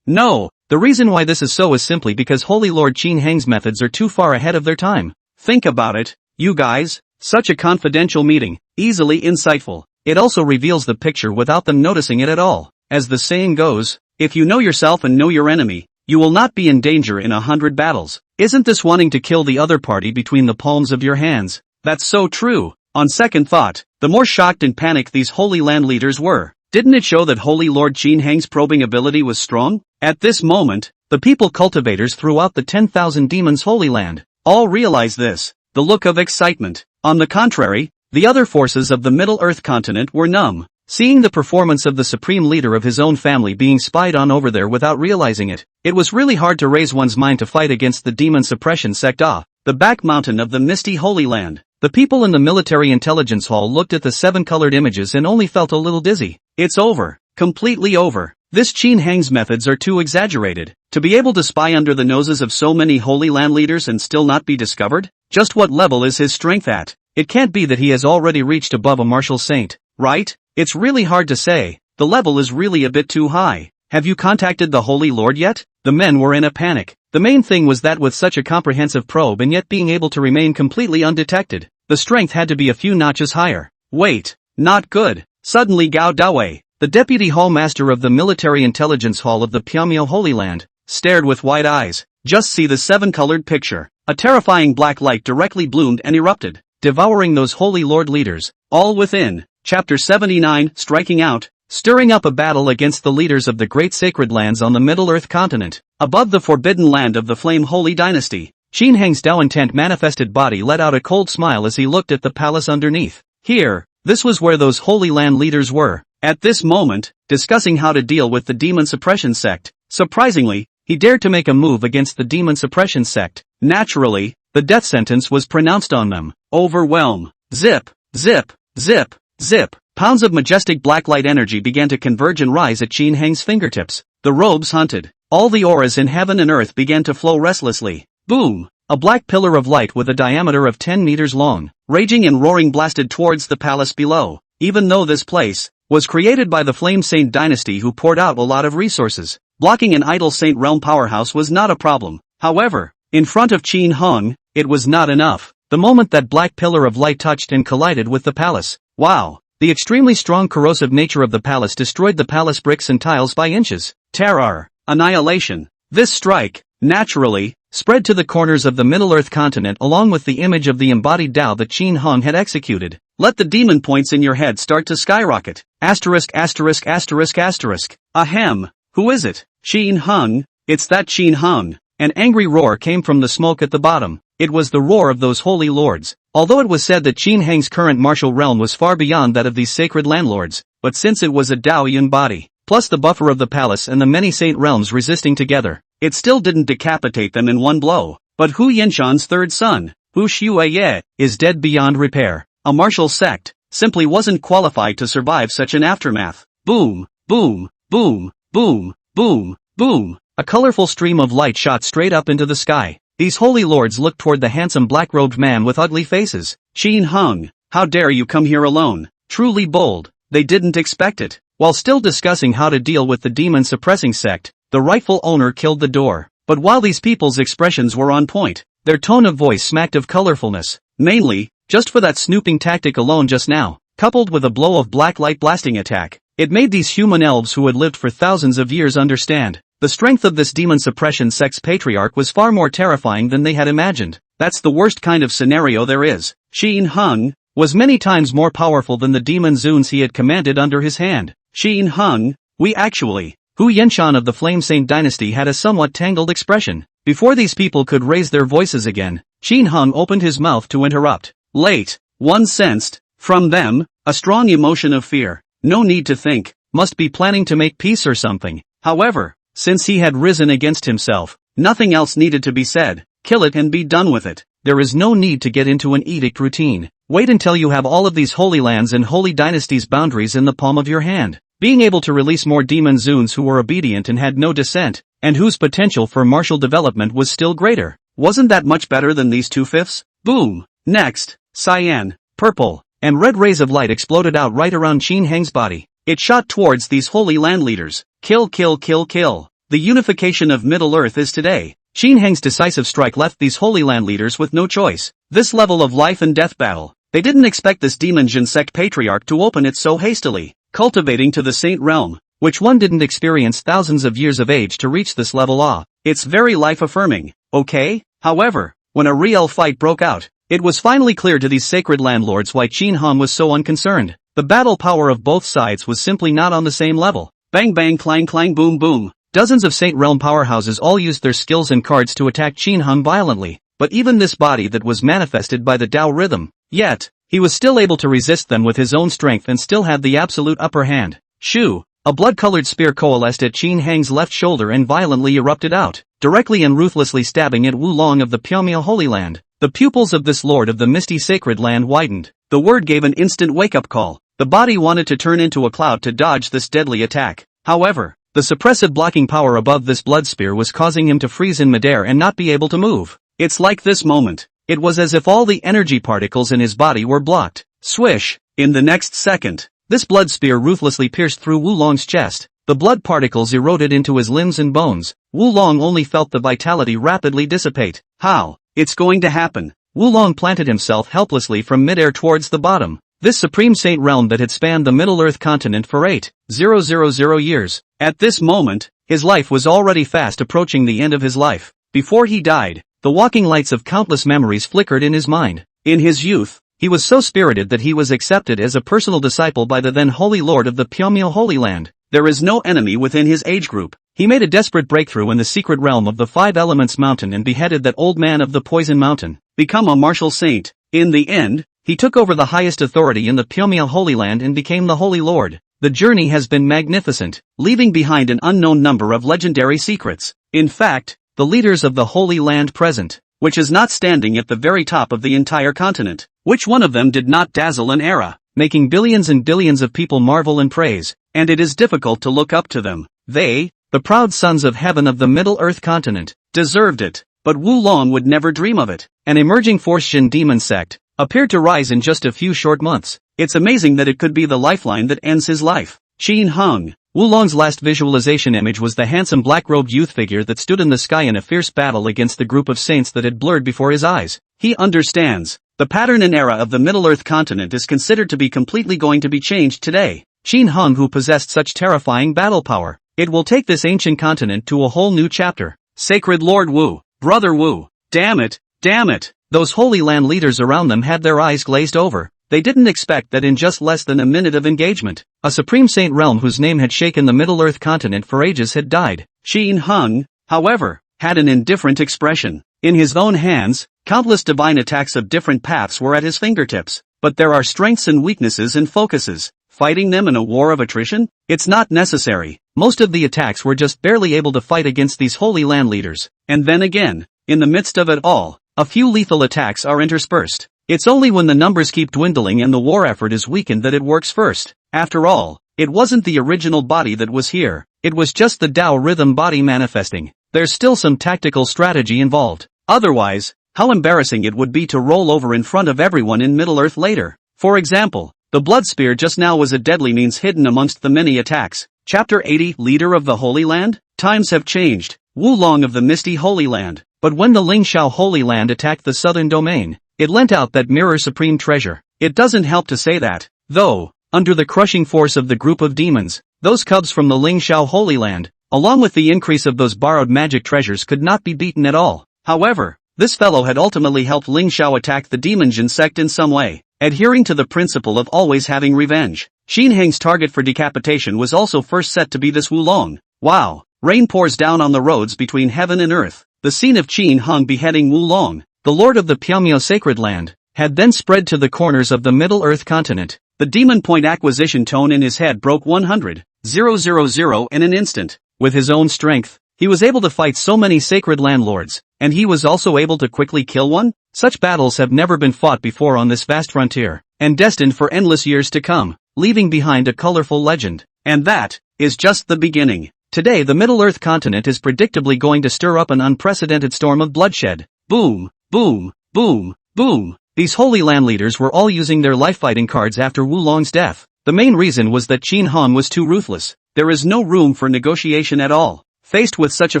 The reason why this is so is simply because Holy Lord Qin Heng's methods are too far ahead of their time. Think about it, you guys. Such a confidential meeting, easily insightful. It also reveals the picture without them noticing it at all. As the saying goes, if you know yourself and know your enemy, you will not be in danger in 100 battles. Isn't this wanting to kill the other party between the palms of your hands? That's so true. On second thought, the more shocked and panicked these holy land leaders were. Didn't it show that Holy Lord Qin Heng's probing ability was strong? At this moment, the people cultivators throughout the 10,000 demons Holy Land all realize this. The look of excitement. On the contrary, the other forces of the Middle Earth continent were numb. Seeing the performance of the supreme leader of his own family being spied on over there without realizing it, it was really hard to raise one's mind to fight against the demon suppression sect the back mountain of the misty Holy Land. The people in the military intelligence hall looked at the 7-colored images and only felt a little dizzy. It's over. Completely over. This Qin Heng's methods are too exaggerated. To be able to spy under the noses of so many Holy Land leaders and still not be discovered? Just what level is his strength at? It can't be that he has already reached above a martial saint, right? It's really hard to say. The level is really a bit too high. Have you contacted the Holy Lord yet? The men were in a panic. The main thing was that with such a comprehensive probe and yet being able to remain completely undetected, the strength had to be a few notches higher. Wait, not good. Suddenly Gao Dawei, the deputy hall master of the military intelligence hall of the Pyamyo Holy Land, stared with wide eyes. Just see the 7-colored picture. A terrifying black light directly bloomed and erupted, devouring those holy lord leaders, all within. Chapter 79, Striking Out, stirring up a battle against the leaders of the great sacred lands on the Middle Earth continent. Above the forbidden land of the Flame Holy Dynasty, Qin Heng's Dao-intent manifested body let out a cold smile as he looked at the palace underneath. Here, this was where those Holy Land leaders were, at this moment, discussing how to deal with the demon suppression sect. Surprisingly, he dared to make a move against the demon suppression sect. Naturally, the death sentence was pronounced on them. Overwhelm. Zip, zip, zip, zip. Pounds of majestic black light energy began to converge and rise at Qin Heng's fingertips. The robes hunted. All the auras in heaven and earth began to flow restlessly. Boom! A black pillar of light with a diameter of 10 meters long, raging and roaring blasted towards the palace below. Even though this place was created by the Flame Saint dynasty who poured out a lot of resources, blocking an idle Saint Realm powerhouse was not a problem. However, in front of Qin Heng, it was not enough. The moment that black pillar of light touched and collided with the palace, wow! The extremely strong corrosive nature of the palace destroyed the palace bricks and tiles by inches. Terror. Annihilation. This strike, naturally, spread to the corners of the Middle Earth continent along with the image of the embodied Tao that Qin Heng had executed. Let the demon points in your head start to skyrocket. Asterisk asterisk asterisk asterisk. Ahem. Who is it? Qin Heng. It's that Qin Heng. An angry roar came from the smoke at the bottom. It was the roar of those holy lords. Although it was said that Qin Heng's current martial realm was far beyond that of these sacred landlords, but since it was a Dao Yun body, plus the buffer of the palace and the many saint realms resisting together, it still didn't decapitate them in one blow. But Hu Yinshan's third son, Hu Shuye, is dead beyond repair. A martial sect simply wasn't qualified to survive such an aftermath. Boom, boom, boom, boom, boom, boom. A colorful stream of light shot straight up into the sky. These holy lords looked toward the handsome black-robed man with ugly faces. Qin Heng, how dare you come here alone? Truly bold. They didn't expect it. While still discussing how to deal with the demon-suppressing sect, the rightful owner killed the door. But while these people's expressions were on point, their tone of voice smacked of colorfulness. Mainly, just for that snooping tactic alone just now, coupled with a blow of black light blasting attack, it made these human elves who had lived for thousands of years understand. The strength of this demon suppression sect's patriarch was far more terrifying than they had imagined. That's the worst kind of scenario there is. Qin Heng was many times more powerful than the demon Zuns he had commanded under his hand. Qin Heng, Hu Yinshan of the Flame Saint dynasty had a somewhat tangled expression. Before these people could raise their voices again, Qin Heng opened his mouth to interrupt. Late, one sensed, from them, a strong emotion of fear. No need to think, must be planning to make peace or something. However, since he had risen against himself, nothing else needed to be said. Kill it and be done with it. There is no need to get into an edict routine. Wait until you have all of these holy lands and holy dynasties' boundaries in the palm of your hand. being able to release more demon zoons who were obedient and had no dissent, and whose potential for martial development was still greater. Wasn't that much better than these 2/5? Boom! Next, cyan, purple, and red rays of light exploded out right around Qin Heng's body. It shot towards these Holy Land leaders. Kill, kill, kill, kill. The unification of Middle-earth is today. Qin Heng's decisive strike left these Holy Land leaders with no choice. This level of life and death battle. They didn't expect this demon Jin sect patriarch to open it so hastily, cultivating to the saint realm, which one didn't experience thousands of years of age to reach this level. It's very life-affirming, okay? However, when a real fight broke out, it was finally clear to these sacred landlords why Qin Heng was so unconcerned. The battle power of both sides was simply not on the same level. Bang bang clang clang boom boom. Dozens of Saint Realm powerhouses all used their skills and cards to attack Qin Heng violently, but even this body that was manifested by the Tao rhythm, yet, he was still able to resist them with his own strength and still had the absolute upper hand. Shoo! A blood-colored spear coalesced at Qin Heng's left shoulder and violently erupted out, directly and ruthlessly stabbing at Wulong of the Pyomia Holy Land. The pupils of this lord of the misty sacred land widened. The word gave an instant wake-up call. The body wanted to turn into a cloud to dodge this deadly attack. However, the suppressive blocking power above this blood spear was causing him to freeze in midair and not be able to move. It's like this moment. It was as if all the energy particles in his body were blocked. Swish! In the next second, this blood spear ruthlessly pierced through Wulong's chest. The blood particles eroded into his limbs and bones. Wulong only felt the vitality rapidly dissipate. How? It's going to happen. Wulong planted himself helplessly from midair towards the bottom. This supreme saint realm that had spanned the Middle-earth continent for 8,000 years. At this moment, his life was already fast approaching the end of his life. Before he died, the walking lights of countless memories flickered in his mind. In his youth, he was so spirited that he was accepted as a personal disciple by the then Holy Lord of the Pyomia Holy Land. There is no enemy within his age group. He made a desperate breakthrough in the secret realm of the Five Elements Mountain and beheaded that old man of the Poison Mountain. Become a martial saint. In the end, he took over the highest authority in the Pyomia Holy Land and became the Holy Lord. The journey has been magnificent, leaving behind an unknown number of legendary secrets. In fact, the leaders of the Holy Land present, which is not standing at the very top of the entire continent. Which one of them did not dazzle an era, making billions and billions of people marvel and praise, and it is difficult to look up to them. They, the proud sons of heaven of the Middle-earth continent, deserved it, but Wulong would never dream of it. An emerging Forceful demon sect appeared to rise in just a few short months. It's amazing that it could be the lifeline that ends his life. Qin Heng. Wulong's last visualization image was the handsome black-robed youth figure that stood in the sky in a fierce battle against the group of saints that had blurred before his eyes. He understands. The pattern and era of the Middle-earth continent is considered to be completely going to be changed today. Qin Heng, who possessed such terrifying battle power. It will take this ancient continent to a whole new chapter. Sacred Lord Wu. Brother Wu. Damn it. Damn it. Those Holy Land leaders around them had their eyes glazed over. They didn't expect that in just less than a minute of engagement, a supreme saint realm whose name had shaken the Middle-earth continent for ages had died. Qin Heng, however, had an indifferent expression. In his own hands, countless divine attacks of different paths were at his fingertips. But there are strengths and weaknesses and focuses. Fighting them in a war of attrition? It's not necessary. Most of the attacks were just barely able to fight against these Holy Land leaders. And then again, in the midst of it all, a few lethal attacks are interspersed. It's only when the numbers keep dwindling and the war effort is weakened that it works first. After all, it wasn't the original body that was here. It was just the Tao rhythm body manifesting. There's still some tactical strategy involved. Otherwise, how embarrassing it would be to roll over in front of everyone in Middle-earth later. For example, the blood spear just now was a deadly means hidden amongst the many attacks. Chapter 80, Leader of the Holy Land? Times have changed. Wulong of the Misty Holy Land. But when the Lingxiao Holy Land attacked the southern domain, it lent out that mirror supreme treasure. It doesn't help to say that, though, under the crushing force of the group of demons, those cubs from the Lingxiao Holy Land, along with the increase of those borrowed magic treasures, could not be beaten at all. However, this fellow had ultimately helped Lingxiao attack the Demon Jin sect in some way, adhering to the principle of always having revenge. Qin Heng's target for decapitation was also first set to be this Wulong. Wow! Rain pours down on the roads between heaven and earth. The scene of Qin Heng beheading Wulong, the lord of the Pyomia sacred land, had then spread to the corners of the Middle-earth continent. The demon point acquisition tone in his head broke 100,000 in an instant. With his own strength, he was able to fight so many sacred landlords, and he was also able to quickly kill one? Such battles have never been fought before on this vast frontier, and destined for endless years to come, leaving behind a colorful legend. And that is just the beginning. Today the Middle-earth continent is predictably going to stir up an unprecedented storm of bloodshed. Boom, boom, boom, boom. These Holy Land leaders were all using their life-fighting cards after Wulong's death. The main reason was that Qin Hong was too ruthless. There is no room for negotiation at all. Faced with such a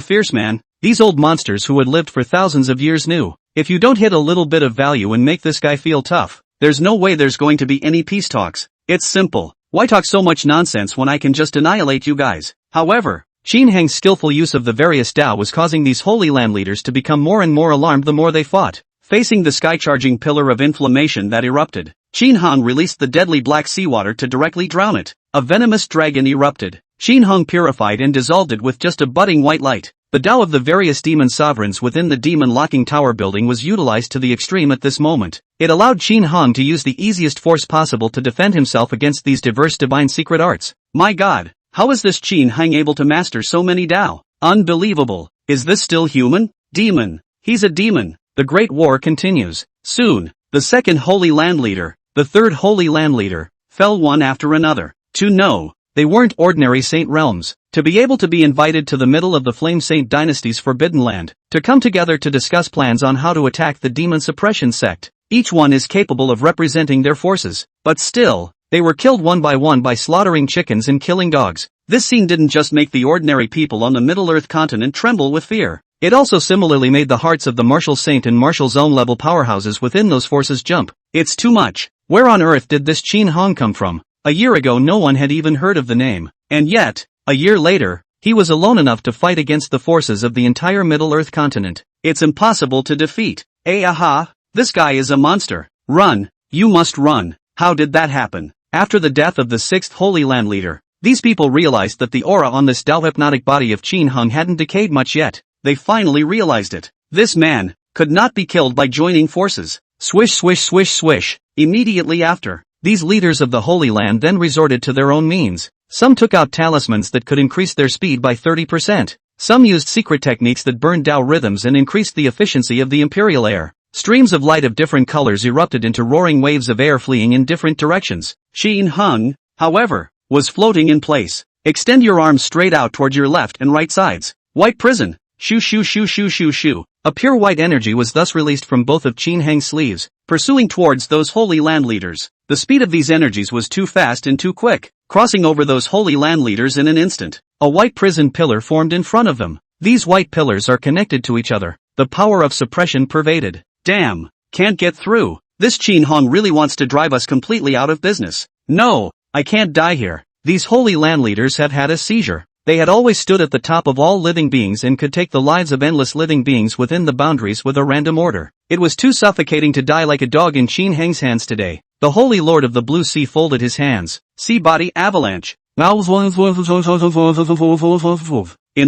fierce man, these old monsters who had lived for thousands of years knew, if you don't hit a little bit of value and make this guy feel tough, there's no way there's going to be any peace talks. It's simple. Why talk so much nonsense when I can just annihilate you guys? However, Qin Heng's skillful use of the various Dao was causing these Holy Land leaders to become more and more alarmed the more they fought. Facing the sky-charging pillar of inflammation that erupted, Qin Hong released the deadly black seawater to directly drown it. A venomous dragon erupted. Qin Hong purified and dissolved it with just a budding white light. The Tao of the various demon sovereigns within the demon locking tower building was utilized to the extreme at this moment. It allowed Qin Hong to use the easiest force possible to defend himself against these diverse divine secret arts. My god, how is this Qin Hong able to master so many Tao? Unbelievable. Is this still human? Demon. He's a demon. The Great War continues. Soon, the second Holy Land leader, the third Holy Land leader, fell one after another. To know, they weren't ordinary saint realms. To be able to be invited to the middle of the Flame Saint dynasty's Forbidden Land, to come together to discuss plans on how to attack the demon suppression sect. Each one is capable of representing their forces, but still, they were killed one by slaughtering chickens and killing dogs. This scene didn't just make the ordinary people on the Middle-earth continent tremble with fear. It also similarly made the hearts of the martial saint and martial zone level powerhouses within those forces jump. It's too much. Where on earth did this Qin Hong come from? A year ago no one had even heard of the name. And yet, a year later, he was alone enough to fight against the forces of the entire Middle-earth continent. It's impossible to defeat. Aha, this guy is a monster. Run, you must run. How did that happen? After the death of the sixth Holy Land leader, these people realized that the aura on this Tao hypnotic body of Qin Hong hadn't decayed much yet. They finally realized it. This man could not be killed by joining forces. Swish swish swish swish. Immediately after, these leaders of the Holy Land then resorted to their own means. Some took out talismans that could increase their speed by 30%. Some used secret techniques that burned Tao rhythms and increased the efficiency of the imperial air. Streams of light of different colors erupted into roaring waves of air fleeing in different directions. Qin Hong, however, was floating in place. Extend your arms straight out towards your left and right sides. White prison. Shoo shoo shoo shoo shoo shoo. A pure white energy was thus released from both of Qin Heng's sleeves, pursuing towards those Holy Land leaders. The speed of these energies was too fast and too quick, crossing over those Holy Land leaders in an instant. A white prison pillar formed in front of them. These white pillars are connected to each other. The power of suppression pervaded. Damn, can't get through. This Qin Hong really wants to drive us completely out of business. No, I can't die here. These Holy Land leaders have had a seizure. They had always stood at the top of all living beings and could take the lives of endless living beings within the boundaries with a random order. It was too suffocating to die like a dog in Qin Heng's hands today. The Holy Lord of the Blue Sea folded his hands. Sea body avalanche. In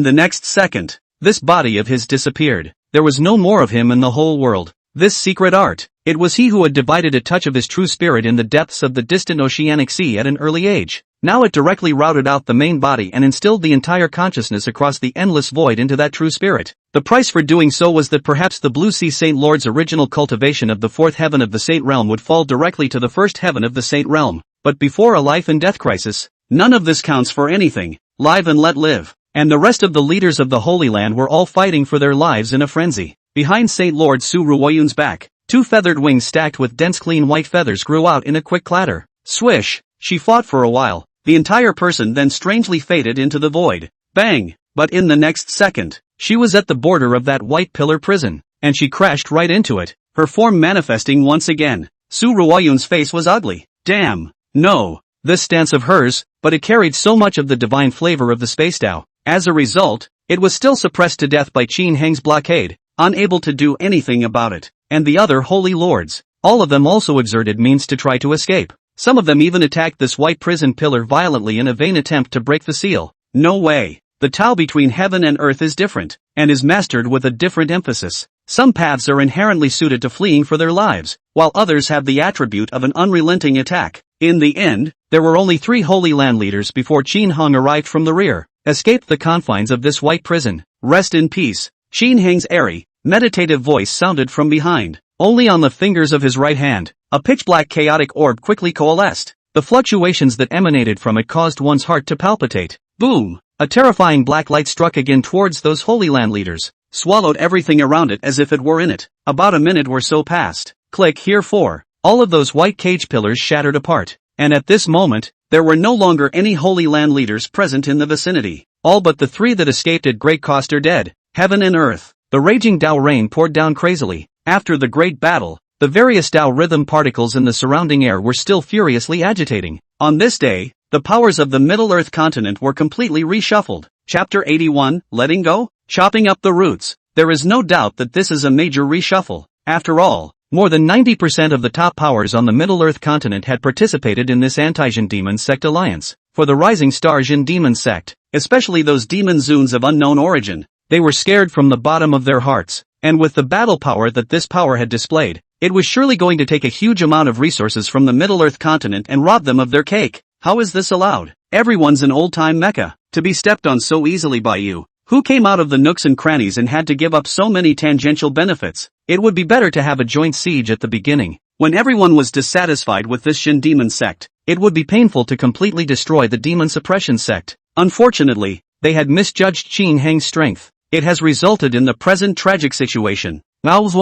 the next second, this body of his disappeared. There was no more of him in the whole world. This secret art. It was he who had divided a touch of his true spirit in the depths of the distant oceanic sea at an early age. Now it directly routed out the main body and instilled the entire consciousness across the endless void into that true spirit. The price for doing so was that perhaps the Blue Sea Saint Lord's original cultivation of the fourth heaven of the Saint Realm would fall directly to the first heaven of the Saint Realm. But before a life and death crisis, none of this counts for anything. Live and let live. And the rest of the leaders of the Holy Land were all fighting for their lives in a frenzy. Behind Saint Lord Su Ruoyun's back, two feathered wings stacked with dense clean white feathers grew out in a quick clatter. Swish! She fought for a while. The entire person then strangely faded into the void. Bang! But in the next second, she was at the border of that white pillar prison, and she crashed right into it, her form manifesting once again. Su Ruoyun's face was ugly. Damn! No! This stance of hers, but it carried so much of the divine flavor of the space Tao. As a result, it was still suppressed to death by Qin Heng's blockade, unable to do anything about it. And the other holy lords, all of them also exerted means to try to escape. Some of them even attacked this white prison pillar violently in a vain attempt to break the seal. No way. The Tao between heaven and earth is different, and is mastered with a different emphasis. Some paths are inherently suited to fleeing for their lives, while others have the attribute of an unrelenting attack. In the end, there were only 3 Holy Land leaders before Qin Hong arrived from the rear, escaped the confines of this white prison. Rest in peace. Qin Heng's airy, meditative voice sounded from behind. Only on the fingers of his right hand, a pitch-black chaotic orb quickly coalesced. The fluctuations that emanated from it caused one's heart to palpitate. Boom! A terrifying black light struck again towards those Holy Land leaders, swallowed everything around it as if it were in it. About a minute or so passed. Click here for. All of those white cage pillars shattered apart. And at this moment, there were no longer any Holy Land leaders present in the vicinity. All but the 3 that escaped at great cost are dead. Heaven and earth. The raging Tao rain poured down crazily. After the great battle, the various Tao rhythm particles in the surrounding air were still furiously agitating. On this day, the powers of the Middle Earth continent were completely reshuffled. Chapter 81, Letting Go? Chopping up the roots. There is no doubt that this is a major reshuffle. After all, more than 90% of the top powers on the Middle Earth continent had participated in this anti-Jin Demon Sect alliance. For the rising star Jin Demon Sect, especially those demon zoons of unknown origin, they were scared from the bottom of their hearts, and with the battle power that this power had displayed, it was surely going to take a huge amount of resources from the Middle Earth continent and rob them of their cake. How is this allowed? Everyone's an old-time mecha, to be stepped on so easily by you. Who came out of the nooks and crannies and had to give up so many tangential benefits? It would be better to have a joint siege at the beginning. When everyone was dissatisfied with this Shin Demon Sect, it would be painful to completely destroy the Demon Suppression Sect. Unfortunately, they had misjudged Qin Heng's strength. It has resulted in the present tragic situation. Taoist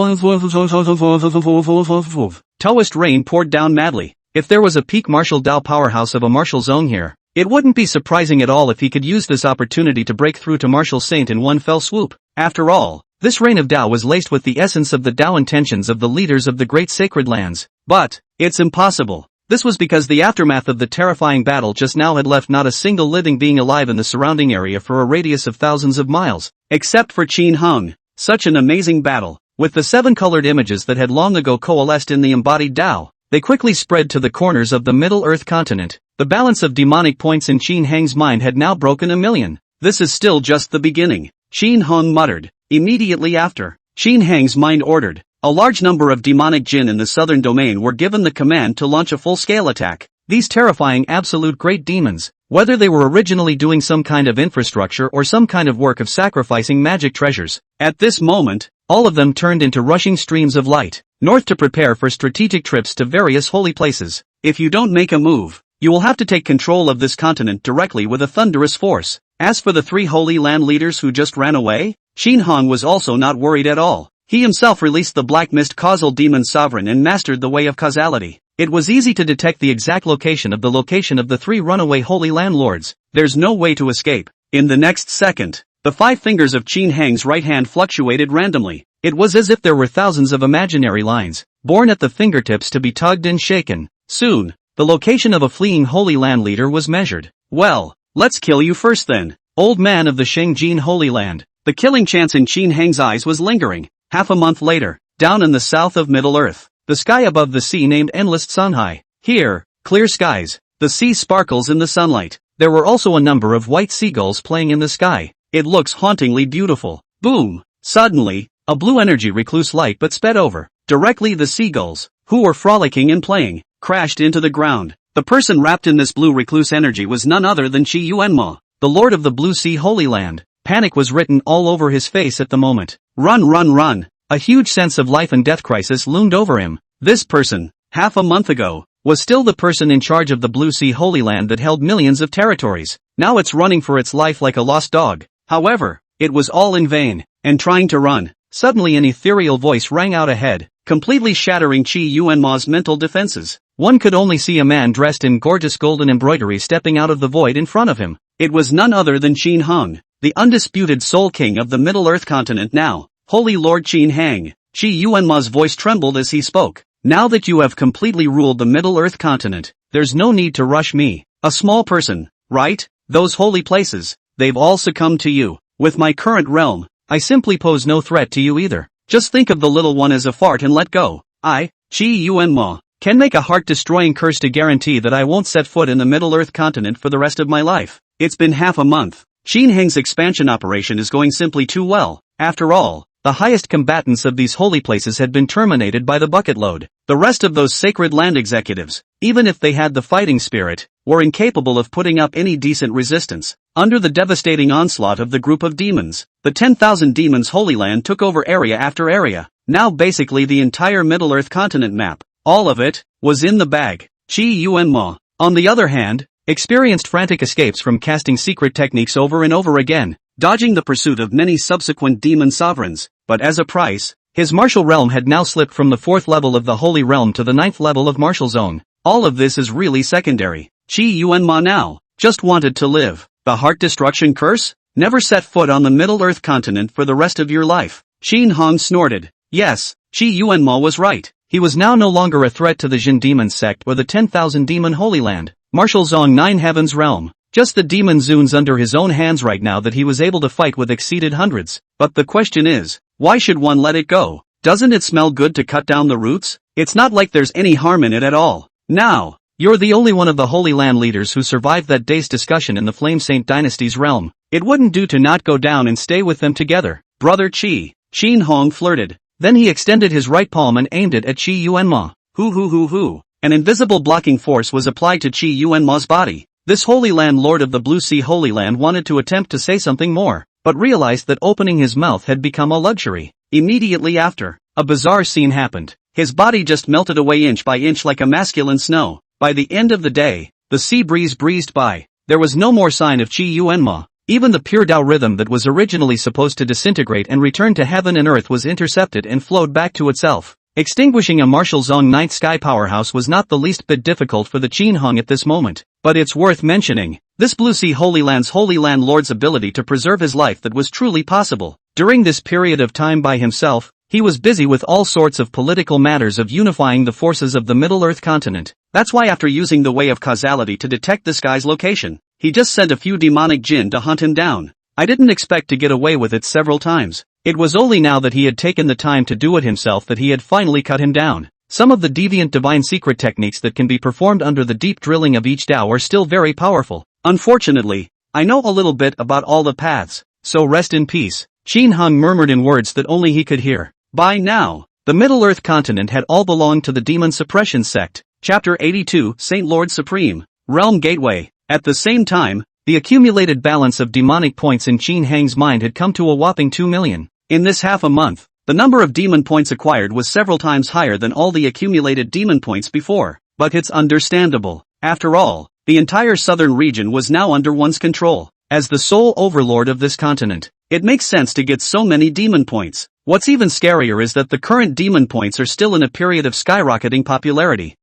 rain poured down madly. If there was a peak martial Dao powerhouse of a martial zone here, it wouldn't be surprising at all if he could use this opportunity to break through to martial saint in one fell swoop. After all, this reign of Dao was laced with the essence of the Dao intentions of the leaders of the great sacred lands. But, it's impossible. This was because the aftermath of the terrifying battle just now had left not a single living being alive in the surrounding area for a radius of thousands of miles, except for Qin Heng. Such an amazing battle. With the 7 colored images that had long ago coalesced in the embodied Dao, they quickly spread to the corners of the Middle Earth continent. The balance of demonic points in Qin Heng's mind had now broken 1,000,000. This is still just the beginning, Qin Heng muttered. Immediately after, Qin Heng's mind ordered. A large number of demonic Jin in the southern domain were given the command to launch a full-scale attack. These terrifying absolute great demons, whether they were originally doing some kind of infrastructure or some kind of work of sacrificing magic treasures, at this moment, all of them turned into rushing streams of light, north to prepare for strategic trips to various holy places. If you don't make a move, you will have to take control of this continent directly with a thunderous force. As for the 3 Holy Land leaders who just ran away, Qin Heng was also not worried at all. He himself released the Black Mist Causal Demon Sovereign and mastered the way of causality. It was easy to detect the exact location of the 3 runaway Holy Land lords. There's no way to escape. In the next second, the 5 fingers of Qin Heng's right hand fluctuated randomly. It was as if there were thousands of imaginary lines, born at the fingertips to be tugged and shaken. Soon, the location of a fleeing Holy Land leader was measured. Well, let's kill you first then, old man of the Shengjin Holy Land. The killing chance in Qin Heng's eyes was lingering. Half a month later, down in the south of Middle Earth, the sky above the sea named Endless Sunhai. Here, clear skies, the sea sparkles in the sunlight. There were also a number of white seagulls playing in the sky. It looks hauntingly beautiful. Boom! Suddenly, a blue energy recluse light but sped over. Directly the seagulls, who were frolicking and playing, crashed into the ground. The person wrapped in this blue recluse energy was none other than Qi Yuanma, the Lord of the Blue Sea Holy Land. Panic was written all over his face at the moment. Run, run, run! A huge sense of life and death crisis loomed over him. This person, half a month ago, was still the person in charge of the Blue Sea Holy Land that held millions of territories. Now it's running for its life like a lost dog. However, it was all in vain, and trying to run. Suddenly an ethereal voice rang out ahead, completely shattering Qi Yuanma's mental defenses. One could only see a man dressed in gorgeous golden embroidery stepping out of the void in front of him. It was none other than Qin Heng, the undisputed Soul King of the Middle Earth continent now. Holy Lord Qin Heng. Qi Yuanma's voice trembled as he spoke. Now that you have completely ruled the Middle Earth continent, there's no need to rush me. A small person, right? Those holy places, they've all succumbed to you. With my current realm, I simply pose no threat to you either. Just think of the little one as a fart and let go. I, Qi Yuanma, can make a heart-destroying curse to guarantee that I won't set foot in the Middle Earth continent for the rest of my life. It's been half a month. Qin Heng's expansion operation is going simply too well. After all, the highest combatants of these holy places had been terminated by the bucket load. The rest of those sacred land executives, even if they had the fighting spirit, were incapable of putting up any decent resistance. Under the devastating onslaught of the group of demons, the 10,000 demons Holy Land took over area after area. Now basically the entire Middle Earth continent map, all of it, was in the bag. Qi Yuanma, on the other hand, experienced frantic escapes from casting secret techniques over and over again, dodging the pursuit of many subsequent demon sovereigns, but as a price, his martial realm had now slipped from the 4th level of the Holy Realm to the 9th level of Martial Zone. All of this is really secondary. Qi Yuanma now just wanted to live. The heart destruction curse? Never set foot on the Middle-earth continent for the rest of your life. Xin Hong snorted. Yes, Qi Yuanma was right. He was now no longer a threat to the Jin Demon sect or the 10,000 Demon Holy Land, Martial Zone 9 Heaven's realm. Just the demon zoons under his own hands right now that he was able to fight with exceeded hundreds. But the question is, why should one let it go? Doesn't it smell good to cut down the roots? It's not like there's any harm in it at all. Now, you're the only one of the Holy Land leaders who survived that day's discussion in the Flame Saint Dynasty's realm. It wouldn't do to not go down and stay with them together. Brother Qi, Xin Hong flirted. Then he extended his right palm and aimed it at Qi Yuanma. Hoo. An invisible blocking force was applied to Qi Yuanma's body. This Holy Land Lord of the Blue Sea Holy Land wanted to attempt to say something more, but realized that opening his mouth had become a luxury. Immediately after, a bizarre scene happened. His body just melted away inch by inch like a masculine snow. By the end of the day, the sea breeze breezed by. There was no more sign of Qi Yuanma. Even the pure Tao rhythm that was originally supposed to disintegrate and return to heaven and earth was intercepted and flowed back to itself. Extinguishing a Martial Zone 9th sky powerhouse was not the least bit difficult for the Qin Hong at this moment, but it's worth mentioning, this Blue Sea Holy Land's Holy Land Lord's ability to preserve his life that was truly possible. During this period of time by himself, he was busy with all sorts of political matters of unifying the forces of the Middle-earth continent. That's why after using the way of causality to detect this guy's location, he just sent a few demonic jinn to hunt him down. I didn't expect to get away with it several times. It was only now that he had taken the time to do it himself that he had finally cut him down. Some of the deviant divine secret techniques that can be performed under the deep drilling of each Tao are still very powerful. Unfortunately, I know a little bit about all the paths, so rest in peace. Qin Hong murmured in words that only he could hear. By now, the Middle-earth continent had all belonged to the Demon Suppression sect. Chapter 82, Saint Lord Supreme, Realm Gateway. At the same time, the accumulated balance of demonic points in Qin Hang's mind had come to a whopping 2 million. In this half a month, the number of demon points acquired was several times higher than all the accumulated demon points before. But it's understandable. After all, the entire southern region was now under one's control. As the sole overlord of this continent, it makes sense to get so many demon points. What's even scarier is that the current demon points are still in a period of skyrocketing popularity.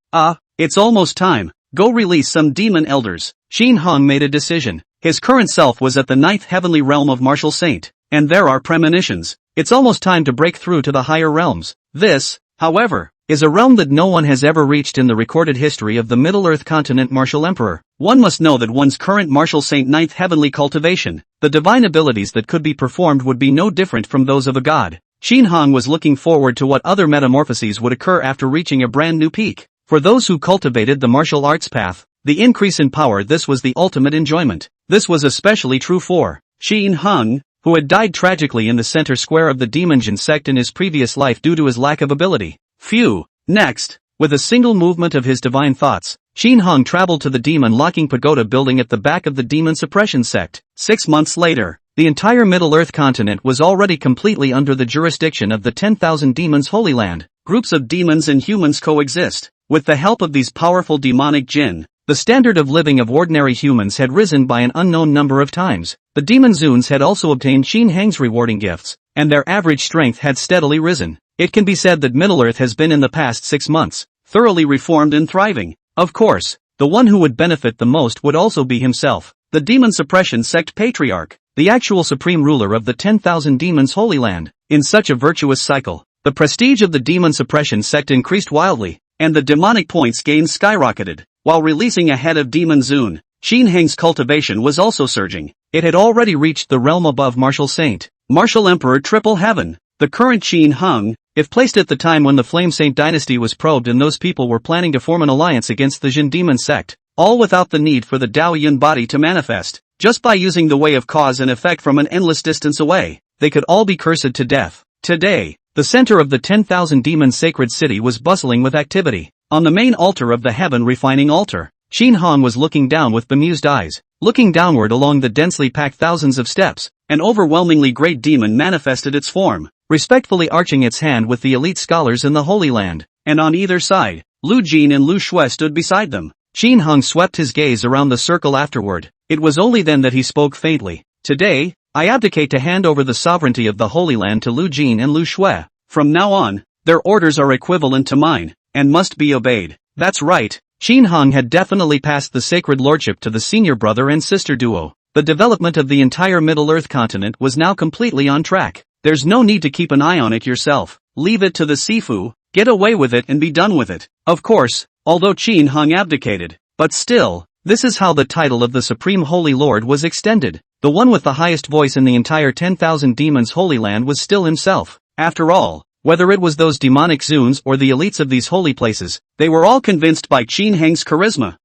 It's almost time. Go release some demon elders. Qin Hong made a decision. His current self was at the 9th heavenly realm of Martial Saint, and there are premonitions. It's almost time to break through to the higher realms. This, however, is a realm that no one has ever reached in the recorded history of the Middle-earth continent Martial Emperor. One must know that one's current Martial Saint 9th heavenly cultivation, the divine abilities that could be performed would be no different from those of a god. Qin Hong was looking forward to what other metamorphoses would occur after reaching a brand new peak. For those who cultivated the martial arts path, the increase in power, this was the ultimate enjoyment. This was especially true for Qin Hong, who had died tragically in the center square of the Demon Jin sect in his previous life due to his lack of ability. Phew. Next, with a single movement of his divine thoughts, Qin Hong traveled to the demon-locking pagoda building at the back of the Demon Suppression sect. 6 months later, the entire Middle-earth continent was already completely under the jurisdiction of the 10,000 Demons Holy Land. Groups of demons and humans coexist. With the help of these powerful demonic jinn, the standard of living of ordinary humans had risen by an unknown number of times. The demon zoons had also obtained Qin Hang's rewarding gifts, and their average strength had steadily risen. It can be said that Middle-earth has been in the past 6 months, thoroughly reformed and thriving. Of course, the one who would benefit the most would also be himself, the Demon Suppression sect patriarch, the actual supreme ruler of the 10,000 Demons Holy Land. In such a virtuous cycle, the prestige of the Demon Suppression sect increased wildly, and the demonic points gained skyrocketed. While releasing a head of Demon Zoon, Qin Hang's cultivation was also surging. It had already reached the realm above Martial Saint, Martial Emperor Triple Heaven. The current Qin Hong, if placed at the time when the Flame Saint dynasty was probed and those people were planning to form an alliance against the Jin Demon sect, all without the need for the Dao Yun body to manifest, just by using the way of cause and effect from an endless distance away, they could all be cursed to death. Today, the center of the 10,000 demon sacred city was bustling with activity. On the main altar of the heaven refining altar, Qin Hong was looking down with bemused eyes. Looking downward along the densely packed thousands of steps, an overwhelmingly great demon manifested its form, respectfully arching its hand with the elite scholars in the Holy Land, and on either side, Lu Jin and Lu Shui stood beside them. Qin Hung swept his gaze around the circle afterward. It was only then that he spoke faintly. Today, I abdicate to hand over the sovereignty of the Holy Land to Lu Jin and Lu Shui. From now on, their orders are equivalent to mine, and must be obeyed. That's right, Qin Hung had definitely passed the sacred lordship to the senior brother and sister duo. The development of the entire Middle-earth continent was now completely on track. There's no need to keep an eye on it yourself. Leave it to the Sifu, get away with it and be done with it. Of course, although Qin Hung abdicated, but still, this is how the title of the Supreme Holy Lord was extended. The one with the highest voice in the entire 10,000 demons Holy Land was still himself. After all, whether it was those demonic Zuns or the elites of these holy places, they were all convinced by Qin Heng's charisma,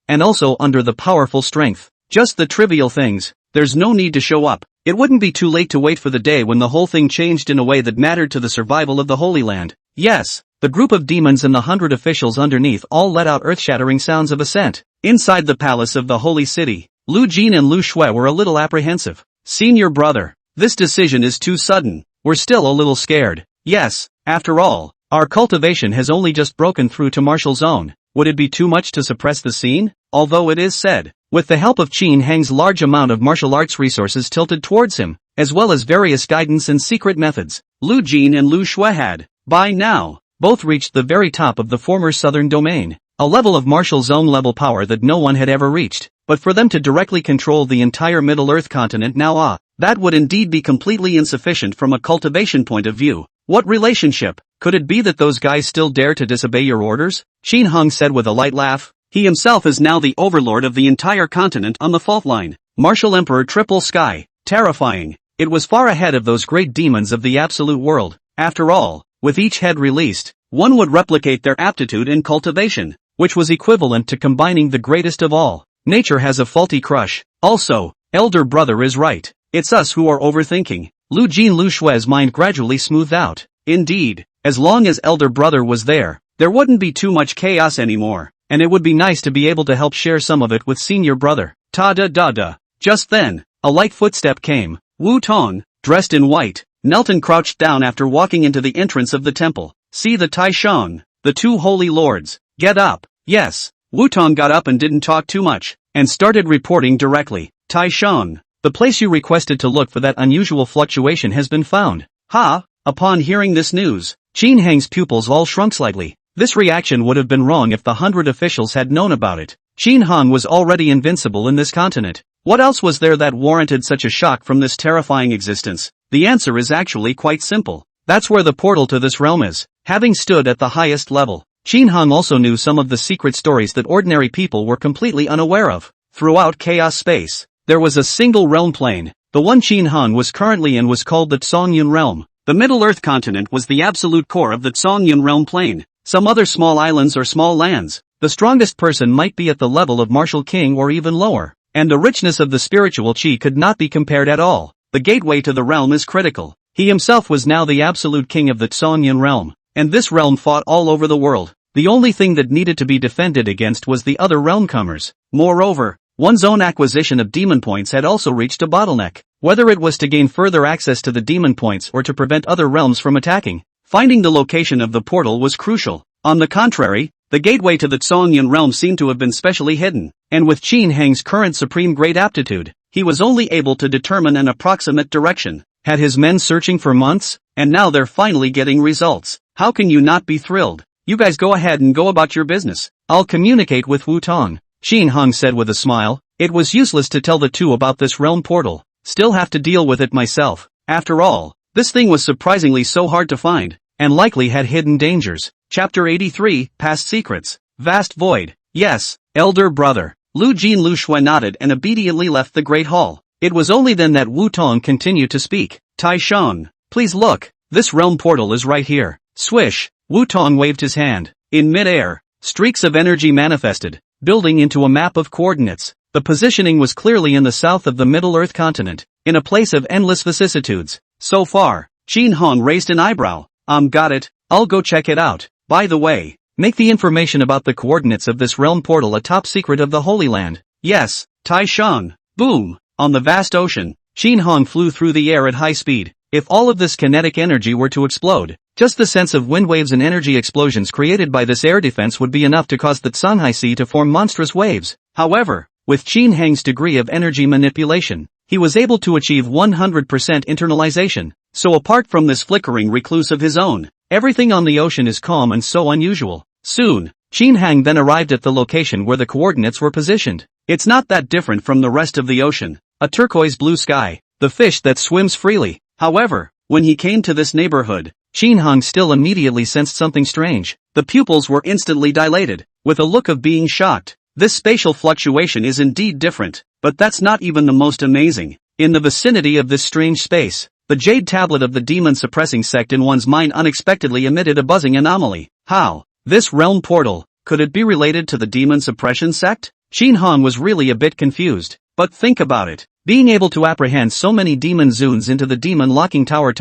and also under the powerful strength. Just the trivial things, there's no need to show up. It wouldn't be too late to wait for the day when the whole thing changed in a way that mattered to the survival of the Holy Land. Yes, the group of demons and the 100 officials underneath all let out earth-shattering sounds of assent. Inside the palace of the holy city, Lu Jin and Lu Shui were a little apprehensive. Senior brother, this decision is too sudden. We're still a little scared. Yes, after all, our cultivation has only just broken through to martial zone. Would it be too much to suppress the scene? Although it is said, with the help of Qin Heng's large amount of martial arts resources tilted towards him, as well as various guidance and secret methods, Lu Jin and Lu Shui had, by now, both reached the very top of the former southern domain, a level of martial zone level power that no one had ever reached. But for them to directly control the entire Middle-earth continent now, that would indeed be completely insufficient from a cultivation point of view. What relationship? Could it be that those guys still dare to disobey your orders? Qin Hung said with a light laugh. He himself is now the overlord of the entire continent on the fault line. Martial Emperor Triple Sky. Terrifying. It was far ahead of those great demons of the absolute world. After all, with each head released, one would replicate their aptitude in cultivation, which was equivalent to combining the greatest of all. Nature has a faulty crush. Also, elder brother is right. It's us who are overthinking. Lu Jin Lu Shui's mind gradually smoothed out. Indeed, as long as elder brother was there wouldn't be too much chaos anymore, and it would be nice to be able to help share some of it with senior brother. Ta-da-da-da. Just then, a light footstep came. Wu Tong, dressed in white, knelt and crouched down after walking into the entrance of the temple. See the Tai Shang, the two holy lords. Get up. Yes, Wu Tong got up and didn't talk too much, and started reporting directly. Tai Shang, the place you requested to look for that unusual fluctuation has been found. Ha! Upon hearing this news, Qin Heng's pupils all shrunk slightly. This reaction would have been wrong if the 100 officials had known about it. Qin Hung was already invincible in this continent. What else was there that warranted such a shock from this terrifying existence? The answer is actually quite simple. That's where the portal to this realm is. Having stood at the highest level, Qin Hung also knew some of the secret stories that ordinary people were completely unaware of. Throughout chaos space, there was a single realm plane. The one Qin Hung was currently in was called the Tsongyun realm. The Middle-earth continent was the absolute core of the Tsongyun realm plane. Some other small islands or small lands, the strongest person might be at the level of martial king or even lower, and the richness of the spiritual qi could not be compared at all. The gateway to the realm is critical. He himself was now the absolute king of the Tsongyun realm, and this realm fought all over the world. The only thing that needed to be defended against was the other realm comers. Moreover, one's own acquisition of demon points had also reached a bottleneck. Whether it was to gain further access to the demon points or to prevent other realms from attacking, finding the location of the portal was crucial. On the contrary, the gateway to the Tsongyun realm seemed to have been specially hidden, and with Qin Heng's current supreme great aptitude, he was only able to determine an approximate direction. Had his men searching for months, and now they're finally getting results. How can you not be thrilled? You guys go ahead and go about your business. I'll communicate with Wu Tong, Qin Hung said with a smile. It was useless to tell the two about this realm portal. Still have to deal with it myself. After all, this thing was surprisingly so hard to find, and likely had hidden dangers. Chapter 83, Past Secrets. Vast Void. Yes, elder brother. Lu Jin Lu Shui nodded and obediently left the great hall. It was only then that Wu Tong continued to speak. Tai Shang, please look, this realm portal is right here. Swish, Wu Tong waved his hand. In mid-air, streaks of energy manifested, building into a map of coordinates. The positioning was clearly in the south of the Middle-earth continent, in a place of endless vicissitudes. So far, Qin Hong raised an eyebrow. Got it, I'll go check it out. By the way, make the information about the coordinates of this realm portal a top secret of the Holy Land. Yes, Tai Shang. Boom. On the vast ocean, Qin Hong flew through the air at high speed. If all of this kinetic energy were to explode, Just the sense of wind waves and energy explosions created by this air defense would be enough to cause the Songhai Sea to form monstrous waves. However, with Qin Hang's degree of energy manipulation, he was able to achieve 100% internalization. So apart from this flickering recluse of his own, everything on the ocean is calm and so unusual. Soon, Qin Hang then arrived at the location where the coordinates were positioned. It's not that different from the rest of the ocean. A turquoise blue sky, the fish that swims freely. However, when he came to this neighborhood, Qin Hang still immediately sensed something strange. The pupils were instantly dilated, with a look of being shocked. This spatial fluctuation is indeed different, but that's not even the most amazing. In the vicinity of this strange space, the jade tablet of the demon-suppressing sect in one's mind unexpectedly emitted a buzzing anomaly. How? This realm portal, could it be related to the demon suppression sect? Qin Hang was really a bit confused. But think about it. Being able to apprehend so many demon zoons into the demon locking tower,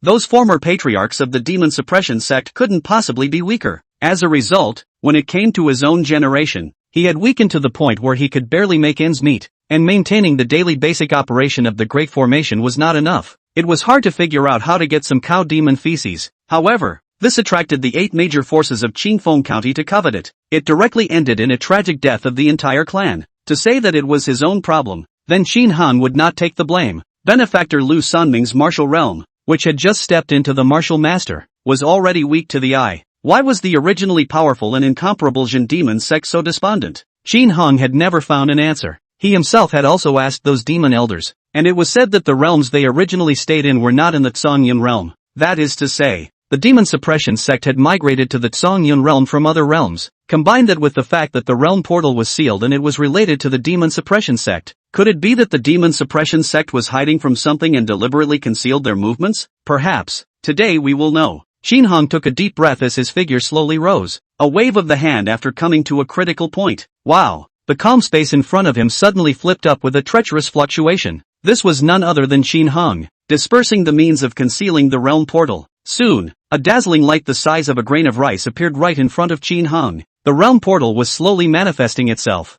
those former patriarchs of the demon suppression sect couldn't possibly be weaker. As a result, when it came to his own generation, he had weakened to the point where he could barely make ends meet, and maintaining the daily basic operation of the Great Formation was not enough. It was hard to figure out how to get some cow demon feces. However, this attracted the 8 major forces of Qingfeng County to covet it. It directly ended in a tragic death of the entire clan. To say that it was his own problem, then Qin Han would not take the blame. Benefactor Lu Sanming's martial realm, which had just stepped into the martial master, was already weak to the eye. Why was the originally powerful and incomparable Jin demon sect so despondent? Qin Hang had never found an answer. He himself had also asked those demon elders, and it was said that the realms they originally stayed in were not in the Zhongyun realm. That is to say, the demon suppression sect had migrated to the Zhongyun realm from other realms. Combine that with the fact that the realm portal was sealed and it was related to the demon suppression sect. Could it be that the demon suppression sect was hiding from something and deliberately concealed their movements? Perhaps. Today we will know. Qin Hang took a deep breath as his figure slowly rose. A wave of the hand after coming to a critical point. Wow. The calm space in front of him suddenly flipped up with a treacherous fluctuation. This was none other than Qin Hang, dispersing the means of concealing the realm portal. Soon, a dazzling light the size of a grain of rice appeared right in front of Qin Hang. The realm portal was slowly manifesting itself.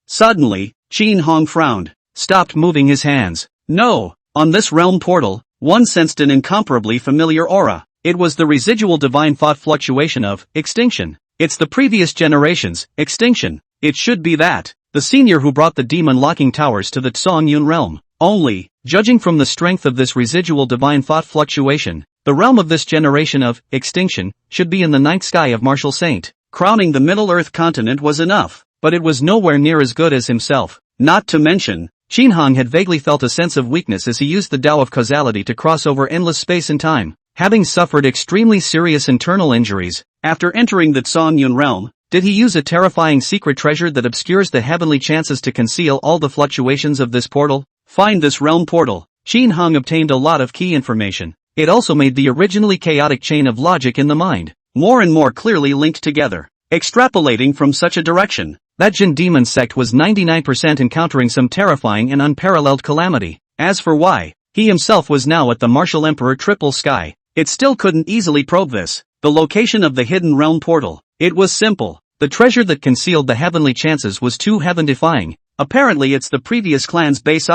Suddenly, Qin Hang frowned, stopped moving his hands. No, on this realm portal, one sensed an incomparably familiar aura. It was the residual divine thought fluctuation of extinction. It's the previous generation's extinction. It should be that, the senior who brought the demon locking towers to the Zhongyun realm. Only, judging from the strength of this residual divine thought fluctuation, the realm of this generation of extinction should be in the ninth sky of Martial Saint. Crowning the Middle Earth continent was enough, but it was nowhere near as good as himself. Not to mention, Qin Hang had vaguely felt a sense of weakness as he used the Tao of causality to cross over endless space and time. Having suffered extremely serious internal injuries, after entering the Zhongyun realm, did he use a terrifying secret treasure that obscures the heavenly chances to conceal all the fluctuations of this portal? Find this realm portal. Qin Hang obtained a lot of key information. It also made the originally chaotic chain of logic in the mind more and more clearly linked together. Extrapolating from such a direction, that Jin demon sect was 99% encountering some terrifying and unparalleled calamity. As for why, he himself was now at the Martial Emperor Triple Sky. It still couldn't easily probe this. The location of the hidden realm portal. It was simple. The treasure that concealed the heavenly chances was too heaven-defying. Apparently it's the previous clan's base.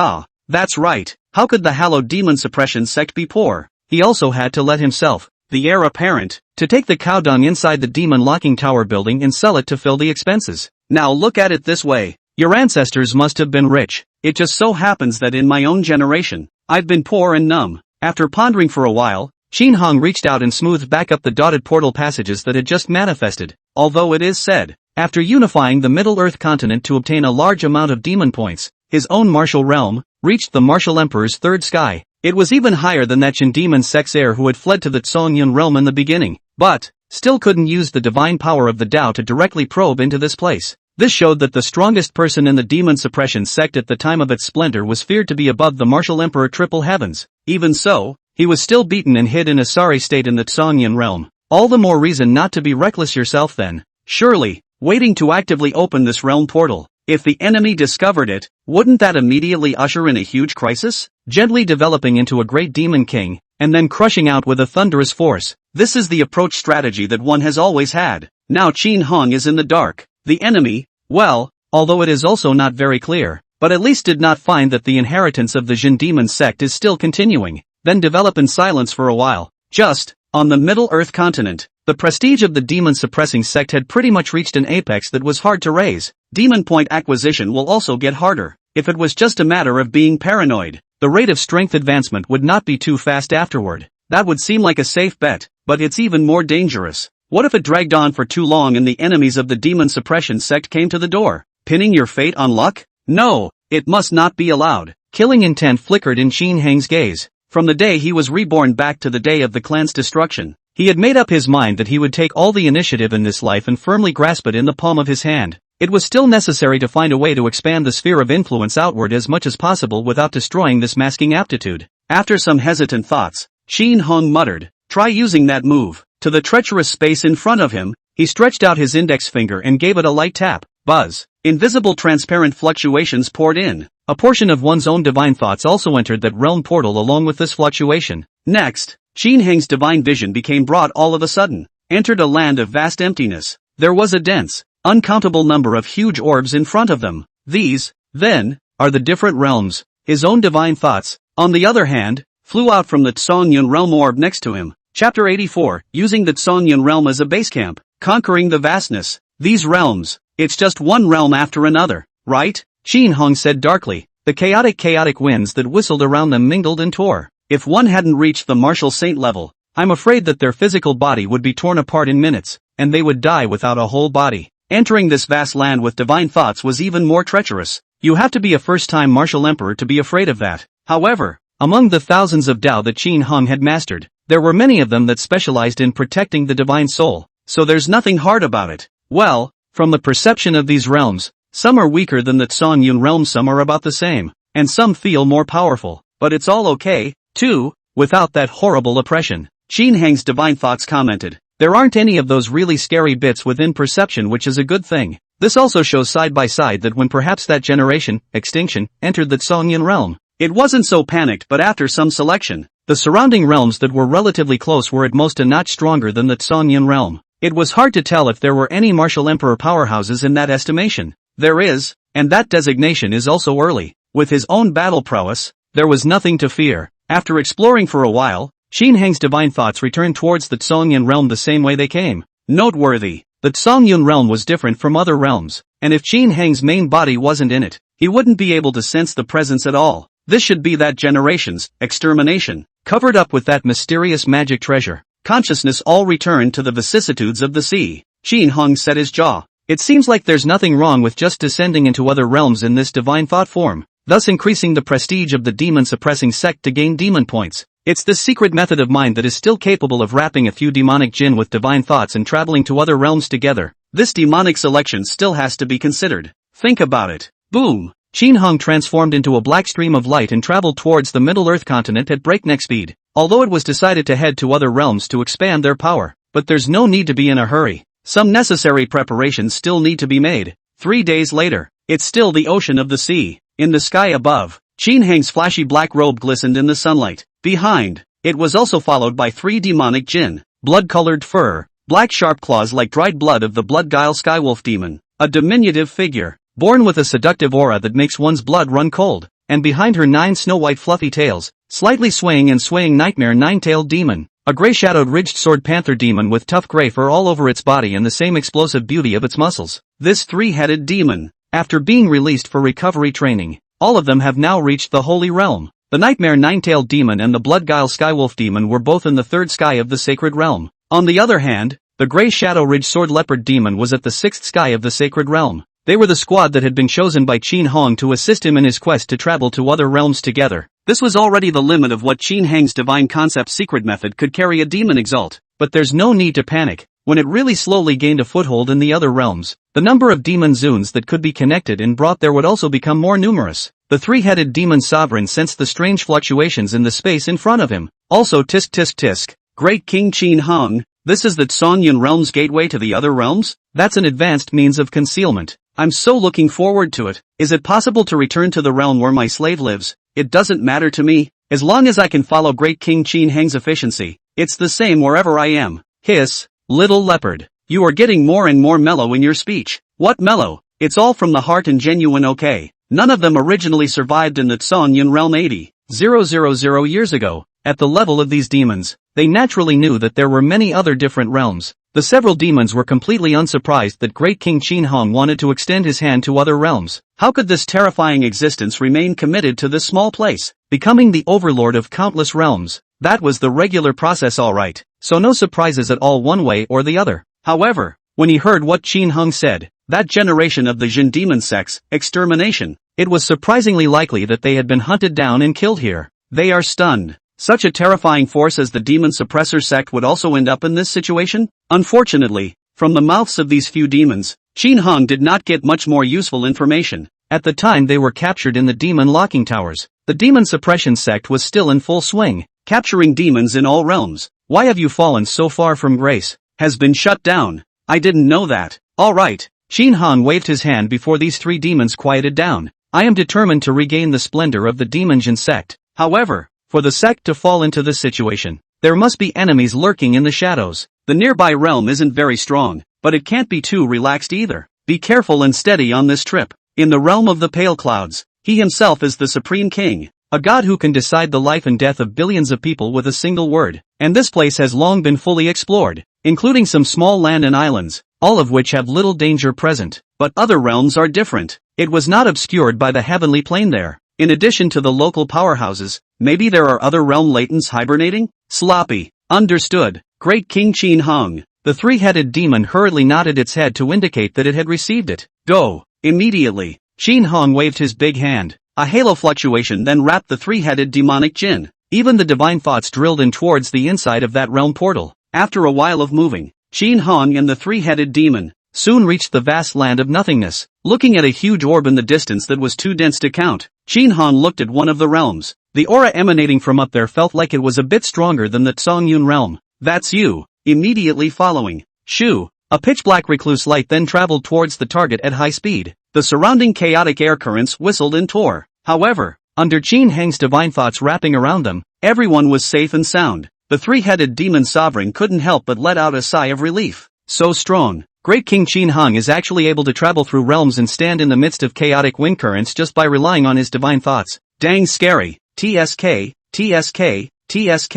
That's right. How could the hallowed demon suppression sect be poor? He also had to let himself, the heir apparent, to take the cow dung inside the demon locking tower building and sell it to fill the expenses. Now look at it this way. Your ancestors must have been rich. It just so happens that in my own generation, I've been poor and numb. After pondering for a while, Qin Hang reached out and smoothed back up the dotted portal passages that had just manifested. Although it is said, after unifying the Middle Earth continent to obtain a large amount of demon points, his own martial realm reached the Martial Emperor's third sky. It was even higher than that Jin demon sect's heir who had fled to the Zhongyun realm in the beginning, but still couldn't use the divine power of the Tao to directly probe into this place. This showed that the strongest person in the demon suppression sect at the time of its splendor was feared to be above the Martial Emperor Triple Heavens. Even so, he was still beaten and hid in a sorry state in the Zhongyun realm. All the more reason not to be reckless yourself then. Surely, waiting to actively open this realm portal. If the enemy discovered it, wouldn't that immediately usher in a huge crisis? Gently developing into a great demon king, and then crushing out with a thunderous force. This is the approach strategy that one has always had. Now Qin Hang is in the dark. The enemy, well, although it is also not very clear, but at least did not find that the inheritance of the Jin demon sect is still continuing, then develop in silence for a while. Just, On the Middle Earth continent, the prestige of the demon-suppressing sect had pretty much reached an apex that was hard to raise. Demon point acquisition will also get harder. If it was just a matter of being paranoid, the rate of strength advancement would not be too fast afterward. That would seem like a safe bet, but it's even more dangerous. What if it dragged on for too long and the enemies of the demon suppression sect came to the door? Pinning your fate on luck? No, it must not be allowed. Killing intent flickered in Shin Heng's gaze. From the day he was reborn back to the day of the clan's destruction, he had made up his mind that he would take all the initiative in this life and firmly grasp it in the palm of his hand. It was still necessary to find a way to expand the sphere of influence outward as much as possible without destroying this masking aptitude. After some hesitant thoughts, Shin Heng muttered, "Try using that move." To the treacherous space in front of him, he stretched out his index finger and gave it a light tap. Buzz. Invisible transparent fluctuations poured in. A portion of one's own divine thoughts also entered that realm portal along with this fluctuation. Next, Shin Heng's divine vision became broad all of a sudden, entered a land of vast emptiness. There was a dense, uncountable number of huge orbs in front of them. These, then, are the different realms. His own divine thoughts, on the other hand, flew out from the Tsongyun realm orb next to him. Chapter 84, using the Tsongyun realm as a base camp, conquering the vastness. These realms, it's just one realm after another, right? Shin Heng said darkly. The chaotic winds that whistled around them mingled and tore. If one hadn't reached the martial saint level, I'm afraid that their physical body would be torn apart in minutes, and they would die without a whole body. Entering this vast land with divine thoughts was even more treacherous. You have to be a first-time martial emperor to be afraid of that. However, among the thousands of Tao that Shin Heng had mastered, there were many of them that specialized in protecting the divine soul, so there's nothing hard about it. Well, from the perception of these realms, some are weaker than the Tsongyun realm, some are about the same, and some feel more powerful, but it's all okay, too, without that horrible oppression. Shin Heng's divine thoughts commented, there aren't any of those really scary bits within perception, which is a good thing. This also shows side by side that when perhaps that generation, extinction, entered the Tsongyun realm, it wasn't so panicked, but after some selection, the surrounding realms that were relatively close were at most a notch stronger than the Tsongyun realm. It was hard to tell if there were any martial emperor powerhouses in that estimation. There is, and that designation is also early. With his own battle prowess, there was nothing to fear. After exploring for a while, Shin Heng's divine thoughts returned towards the Tsongyun realm the same way they came. Noteworthy, the Tsongyun realm was different from other realms, and if Shin Heng's main body wasn't in it, he wouldn't be able to sense the presence at all. This should be that generation's extermination, covered up with that mysterious magic treasure. Consciousness all returned to the vicissitudes of the sea. Shin Heng set his jaw. It seems like there's nothing wrong with just descending into other realms in this divine thought form, thus increasing the prestige of the demon-suppressing sect to gain demon points. It's this secret method of mind that is still capable of wrapping a few demonic jinn with divine thoughts and traveling to other realms together. This demonic selection still has to be considered. Think about it. Boom! Shin Heng transformed into a black stream of light and traveled towards the Middle Earth continent at breakneck speed. Although it was decided to head to other realms to expand their power, but there's no need to be in a hurry. Some necessary preparations still need to be made. 3 days later, it's still the ocean of the sea. In the sky above, Shin Heng's flashy black robe glistened in the sunlight. Behind, it was also followed by 3 demonic jinn, blood-colored fur, black sharp claws like dried blood of the blood-guile skywolf demon, a diminutive figure, born with a seductive aura that makes one's blood run cold, and behind her 9 snow-white fluffy tails, slightly swaying nightmare 9-tailed demon, a gray-shadowed ridged sword panther demon with tough gray fur all over its body and the same explosive beauty of its muscles. This 3-headed demon, after being released for recovery training, all of them have now reached the Holy Realm. The nightmare 9-tailed demon and the blood-guile skywolf demon were both in the 3rd sky of the sacred realm. On the other hand, the gray shadow ridged sword leopard demon was at the 6th sky of the sacred realm. They were the squad that had been chosen by Shin Heng to assist him in his quest to travel to other realms together. This was already the limit of what Shin Heng's divine concept secret method could carry a demon exalt. But there's no need to panic. When it really slowly gained a foothold in the other realms, the number of demon zoons that could be connected and brought there would also become more numerous. The 3-headed demon sovereign sensed the strange fluctuations in the space in front of him. Also tisk tisk tisk. Great King Shin Heng, this is the Tsongyun realm's gateway to the other realms? That's an advanced means of concealment. I'm so looking forward to it. Is it possible to return to the realm where my slave lives? It doesn't matter to me, as long as I can follow Great King Shin Heng's efficiency. It's the same wherever I am. Hiss, little leopard. You are getting more and more mellow in your speech. What mellow? It's all from the heart and genuine, okay? None of them originally survived in the Tsongyun realm 80,000 years ago. At the level of these demons, they naturally knew that there were many other different realms. The several demons were completely unsurprised that Great King Qin Hong wanted to extend his hand to other realms. How could this terrifying existence remain committed to this small place, becoming the overlord of countless realms? That was the regular process, alright, so no surprises at all one way or the other. However, when he heard what Qin Hong said, that generation of the Jin demon sects, extermination, it was surprisingly likely that they had been hunted down and killed here. They are stunned. Such a terrifying force as the demon suppressor sect would also end up in this situation? Unfortunately, from the mouths of these few demons, Qin Hong did not get much more useful information. At the time they were captured in the demon locking towers, the demon suppression sect was still in full swing, capturing demons in all realms. Why have you fallen so far from grace? Has been shut down. I didn't know that. Alright. Qin Hong waved his hand before these three demons quieted down. I am determined to regain the splendor of the demon Jin sect. However, for the sect to fall into this situation, there must be enemies lurking in the shadows. The nearby realm isn't very strong, but it can't be too relaxed either. Be careful and steady on this trip. In the realm of the pale clouds, he himself is the supreme king, a god who can decide the life and death of billions of people with a single word. And this place has long been fully explored, including some small land and islands, all of which have little danger present. But other realms are different. It was not obscured by the heavenly plane there. In addition to the local powerhouses, maybe there are other realm latents hibernating? Sloppy. Understood. Great King Qin Hong. The three-headed demon hurriedly nodded its head to indicate that it had received it. Go. Immediately. Qin Hong waved his big hand. A halo fluctuation then wrapped the three-headed demonic jinn. Even the divine thoughts drilled in towards the inside of that realm portal. After a while of moving, Qin Hong and the three-headed demon soon reached the vast land of nothingness. Looking at a huge orb in the distance that was too dense to count, Qin Hong looked at one of the realms. The aura emanating from up there felt like it was a bit stronger than the Tsongyun realm. That's you. Immediately following. Shoo. A pitch-black recluse light then traveled towards the target at high speed. The surrounding chaotic air currents whistled and tore. However, under Qin Hong's divine thoughts wrapping around them, everyone was safe and sound. The three-headed demon sovereign couldn't help but let out a sigh of relief. So strong. Great King Qin Hong is actually able to travel through realms and stand in the midst of chaotic wind currents just by relying on his divine thoughts. Dang scary. TSK, TSK, TSK.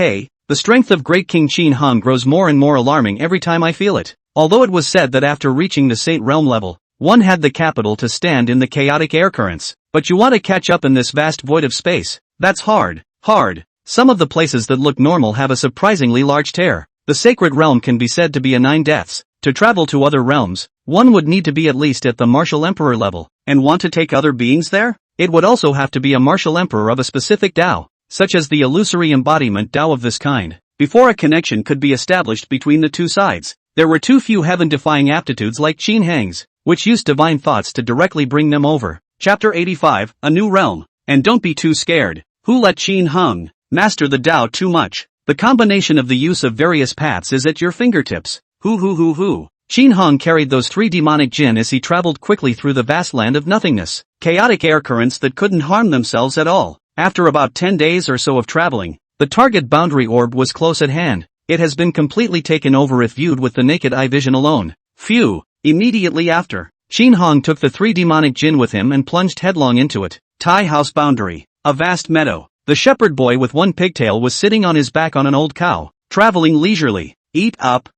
The strength of Great King Qin Hong grows more and more alarming every time I feel it. Although it was said that after reaching the Saint Realm level, one had the capital to stand in the chaotic air currents. But you want to catch up in this vast void of space. That's hard. Hard. Some of the places that look normal have a surprisingly large tear. The sacred realm can be said to be a 9 deaths. To travel to other realms, one would need to be at least at the martial emperor level. And want to take other beings there? It would also have to be a martial emperor of a specific Tao, such as the illusory embodiment Tao of this kind, before a connection could be established between the two sides. There were too few heaven-defying aptitudes like Qin Hong's, which used divine thoughts to directly bring them over. Chapter 85, A New Realm. And don't be too scared. Who let Qin Hong master the Tao too much? The combination of the use of various paths is at your fingertips. Hoo. Qin Hong carried those 3 demonic jinn as he traveled quickly through the vast land of nothingness. Chaotic air currents that couldn't harm themselves at all. After about 10 days or so of traveling, the target boundary orb was close at hand. It has been completely taken over if viewed with the naked eye vision alone. Phew. Immediately after, Qin Hong took the 3 demonic jinn with him and plunged headlong into it. Tai house boundary. A vast meadow. The shepherd boy with 1 pigtail was sitting on his back on an old cow, traveling leisurely. Eat up,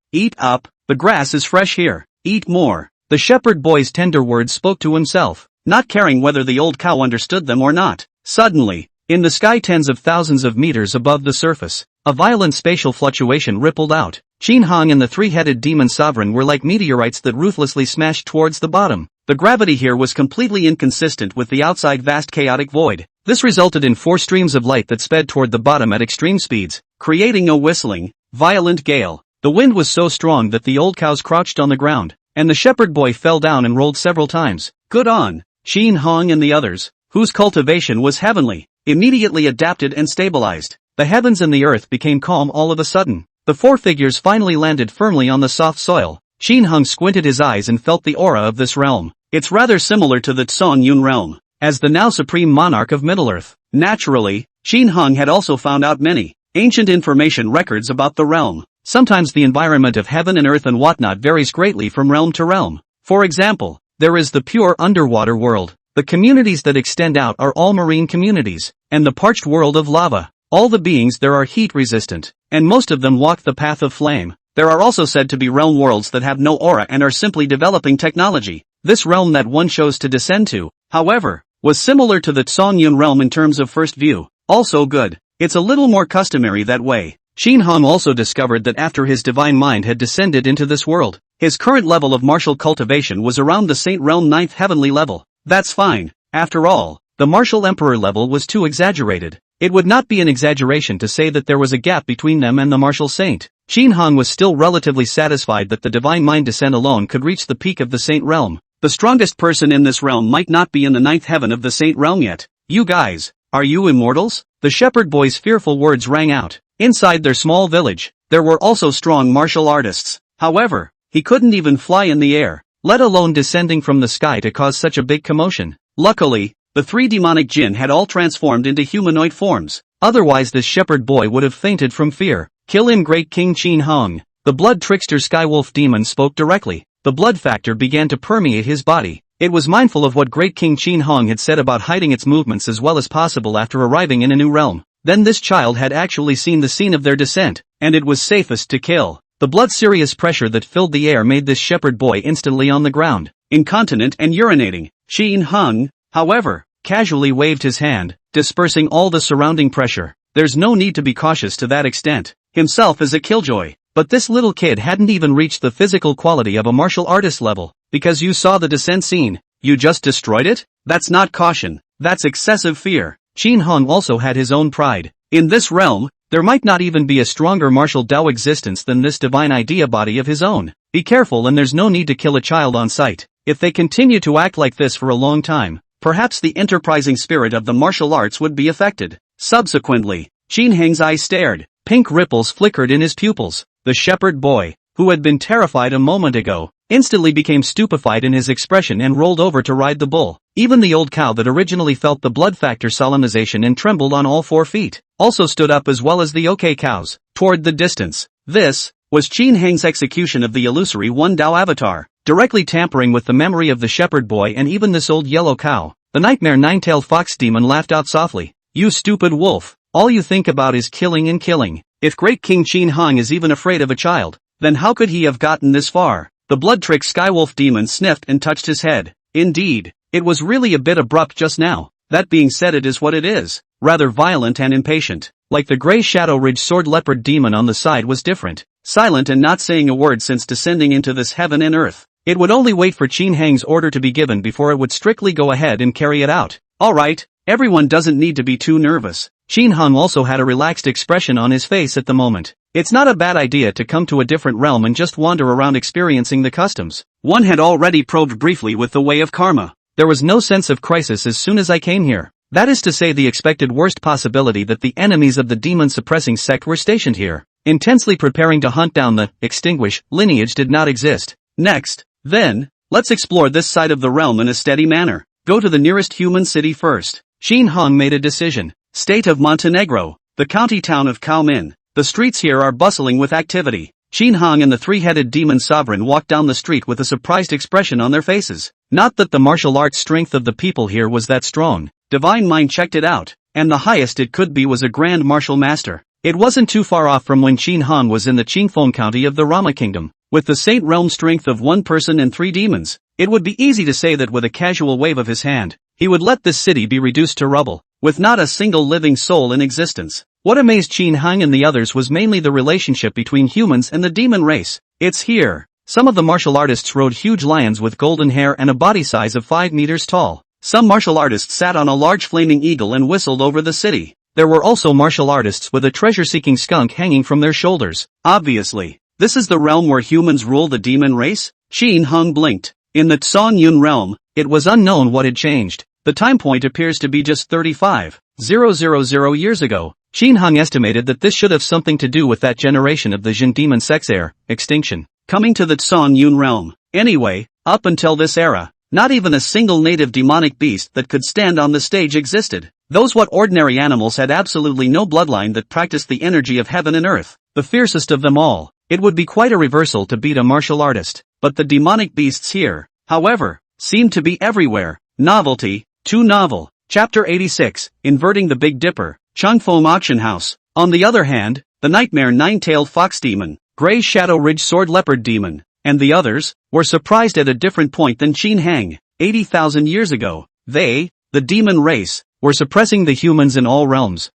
the grass is fresh here. Eat more. The shepherd boy's tender words spoke to himself, not caring whether the old cow understood them or not. Suddenly, in the sky tens of thousands of meters above the surface, a violent spatial fluctuation rippled out. Qin Hong and the 3-headed demon sovereign were like meteorites that ruthlessly smashed towards the bottom. The gravity here was completely inconsistent with the outside vast chaotic void. This resulted in 4 streams of light that sped toward the bottom at extreme speeds, creating a whistling, violent gale. The wind was so strong that the old cows crouched on the ground, and the shepherd boy fell down and rolled several times. Good on. Qin Hong and the others, whose cultivation was heavenly, immediately adapted and stabilized. The heavens and the earth became calm all of a sudden. The 4 figures finally landed firmly on the soft soil. Qin Hong squinted his eyes and felt the aura of this realm. It's rather similar to the Tsongyun realm, as the now supreme monarch of Middle-earth. Naturally, Qin Hong had also found out many ancient information records about the realm. Sometimes the environment of heaven and earth and whatnot varies greatly from realm to realm. For example, there is the pure underwater world. The communities that extend out are all marine communities, and the parched world of lava. All the beings there are heat resistant, and most of them walk the path of flame. There are also said to be realm worlds that have no aura and are simply developing technology. This realm that one chose to descend to, however, was similar to the Songyun realm in terms of first view. Also good. It's a little more customary that way. Shin Hong also discovered that after his divine mind had descended into this world, his current level of martial cultivation was around the Saint Realm 9th heavenly level. That's fine. After all, the martial emperor level was too exaggerated. It would not be an exaggeration to say that there was a gap between them and the martial saint. Shin Hong was still relatively satisfied that the divine mind descent alone could reach the peak of the Saint Realm. The strongest person in this realm might not be in the 9th heaven of the Saint Realm yet. You guys, are you immortals? The shepherd boy's fearful words rang out. Inside their small village, there were also strong martial artists. However, he couldn't even fly in the air, let alone descending from the sky to cause such a big commotion. Luckily, the three demonic jinn had all transformed into humanoid forms. Otherwise this shepherd boy would have fainted from fear. Kill him, Great King Shin Hong. The blood trickster Skywolf demon spoke directly. The blood factor began to permeate his body. It was mindful of what Great King Shin Hong had said about hiding its movements as well as possible after arriving in a new realm. Then this child had actually seen the scene of their descent, and it was safest to kill. The blood-serious pressure that filled the air made this shepherd boy instantly on the ground, incontinent and urinating. Shin Hong, however, casually waved his hand, dispersing all the surrounding pressure. There's no need to be cautious to that extent. Himself is a killjoy. But this little kid hadn't even reached the physical quality of a martial artist level. Because you saw the descent scene, you just destroyed it? That's not caution, that's excessive fear. Shin Hong also had his own pride. In this realm, there might not even be a stronger martial Dao existence than this divine idea body of his own. Be careful, and there's no need to kill a child on sight. If they continue to act like this for a long time, perhaps the enterprising spirit of the martial arts would be affected. Subsequently, Shin Hong's eyes stared. Pink ripples flickered in his pupils. The shepherd boy, who had been terrified a moment ago, instantly became stupefied in his expression and rolled over to ride the bull. Even the old cow that originally felt the blood factor solemnization and trembled on all 4 feet, also stood up, as well as the OK cows, toward the distance. This was Shin Hong's execution of the illusory One Dao avatar, directly tampering with the memory of the shepherd boy and even this old yellow cow. The nightmare nine-tailed fox demon laughed out softly. You stupid wolf, all you think about is killing and killing. If Great King Shin Hong is even afraid of a child, then how could he have gotten this far? The blood-trick Skywolf demon sniffed and touched his head. Indeed, it was really a bit abrupt just now. That being said, it is what it is. Rather violent and impatient. Like the Grey Shadow Ridge Sword Leopard demon on the side was different. Silent and not saying a word since descending into this heaven and earth. It would only wait for Shin Hong's order to be given before it would strictly go ahead and carry it out. Alright, everyone doesn't need to be too nervous. Shin Hong also had a relaxed expression on his face at the moment. It's not a bad idea to come to a different realm and just wander around experiencing the customs. One had already probed briefly with the way of karma. There was no sense of crisis as soon as I came here. That is to say, the expected worst possibility that the enemies of the demon-suppressing sect were stationed here, intensely preparing to hunt down the extinguish lineage did not exist. Next, then, let's explore this side of the realm in a steady manner. Go to the nearest human city first. Shin Hong made a decision. State of Montenegro, the county town of Kaumin. The streets here are bustling with activity. Shin Hong and the three-headed demon sovereign walked down the street with a surprised expression on their faces. Not that the martial arts strength of the people here was that strong. Divine Mind checked it out, and the highest it could be was a grand martial master. It wasn't too far off from when Shin Hong was in the Qingfeng county of the Rama kingdom. With the Saint Realm strength of 1 person and 3 demons, it would be easy to say that with a casual wave of his hand, he would let this city be reduced to rubble, with not a single living soul in existence. What amazed Shin Hong and the others was mainly the relationship between humans and the demon race. It's here. Some of the martial artists rode huge lions with golden hair and a body size of 5 meters tall. Some martial artists sat on a large flaming eagle and whistled over the city. There were also martial artists with a treasure-seeking skunk hanging from their shoulders. Obviously, this is the realm where humans rule the demon race? Shin Hong blinked. In the Songyun realm, it was unknown what had changed. The time point appears to be just 35,000 years ago. Shin Hong estimated that this should have something to do with that generation of the Jin demon sects heir, extinction, coming to the Songyun realm. Anyway, up until this era, not even a single native demonic beast that could stand on the stage existed. Those what ordinary animals had absolutely no bloodline that practiced the energy of heaven and earth. The fiercest of them all. It would be quite a reversal to beat a martial artist. But the demonic beasts here, however, seemed to be everywhere. Novelty, too novel. Chapter 86, Inverting the Big Dipper. Changfeng Auction House. On the other hand, the nightmare nine-tailed fox demon, Grey Shadow Ridge Sword Leopard demon, and the others, were surprised at a different point than Qin Hang. 80,000 years ago, they, the demon race, were suppressing the humans in all realms.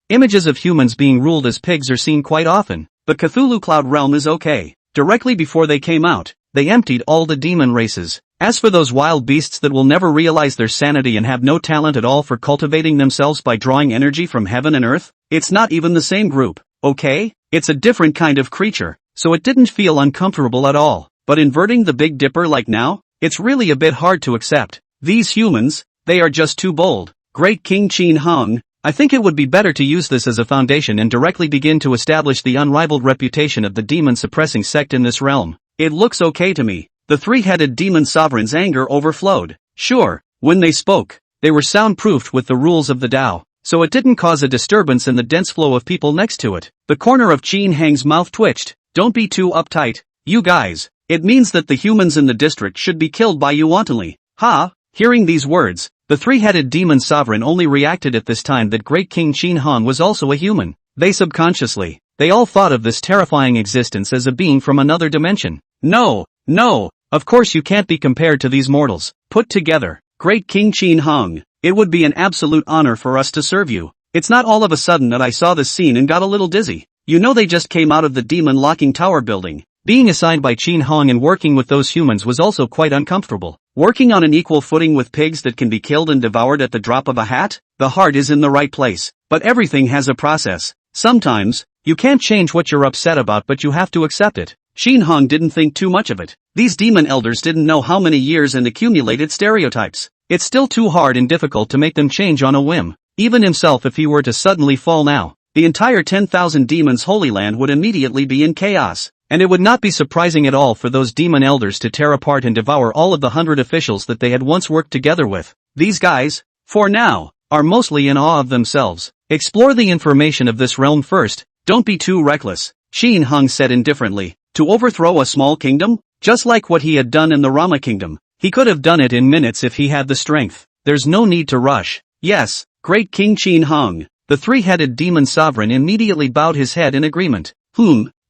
Images of humans being ruled as pigs are seen quite often, but Cthulhu Cloud Realm is okay. Directly before they came out, they emptied all the demon races. As for those wild beasts that will never realize their sanity and have no talent at all for cultivating themselves by drawing energy from heaven and earth, it's not even the same group, okay? It's a different kind of creature, so it didn't feel uncomfortable at all. But inverting the Big Dipper like now? It's really a bit hard to accept. These humans, they are just too bold. Great King Qin Hung, I think it would be better to use this as a foundation and directly begin to establish the unrivaled reputation of the demon-suppressing sect in this realm. It looks okay to me. The three-headed demon sovereign's anger overflowed. Sure, when they spoke, they were soundproofed with the rules of the Tao, so it didn't cause a disturbance in the dense flow of people next to it. The corner of Qin Hang's mouth twitched. Don't be too uptight, you guys. It means that the humans in the district should be killed by you wantonly. Hearing these words, the three-headed demon sovereign only reacted at this time that Great King Qin Han was also a human. They they all thought of this terrifying existence as a being from another dimension. No, of course you can't be compared to these mortals. Put together, Great King Qin Hung, it would be an absolute honor for us to serve you. It's not all of a sudden that I saw this scene and got a little dizzy. You know they just came out of the demon locking tower building. Being assigned by Qin Hong and working with those humans was also quite uncomfortable. Working on an equal footing with pigs that can be killed and devoured at the drop of a hat? The heart is in the right place, but everything has a process. Sometimes, you can't change what you're upset about but you have to accept it. Qin Hong didn't think too much of it. These demon elders didn't know how many years and accumulated stereotypes. It's still too hard and difficult to make them change on a whim. Even himself, if he were to suddenly fall now, the entire 10,000 demons Holy Land would immediately be in chaos. And it would not be surprising at all for those demon elders to tear apart and devour all of the 100 officials that they had once worked together with. These guys, for now, are mostly in awe of themselves. Explore the information of this realm first, don't be too reckless, Qin Hung said indifferently. To overthrow a small kingdom? Just like what he had done in the Rama kingdom. He could have done it in minutes if he had the strength. There's no need to rush. Yes, Great King Qin Hung. The three-headed demon sovereign immediately bowed his head in agreement.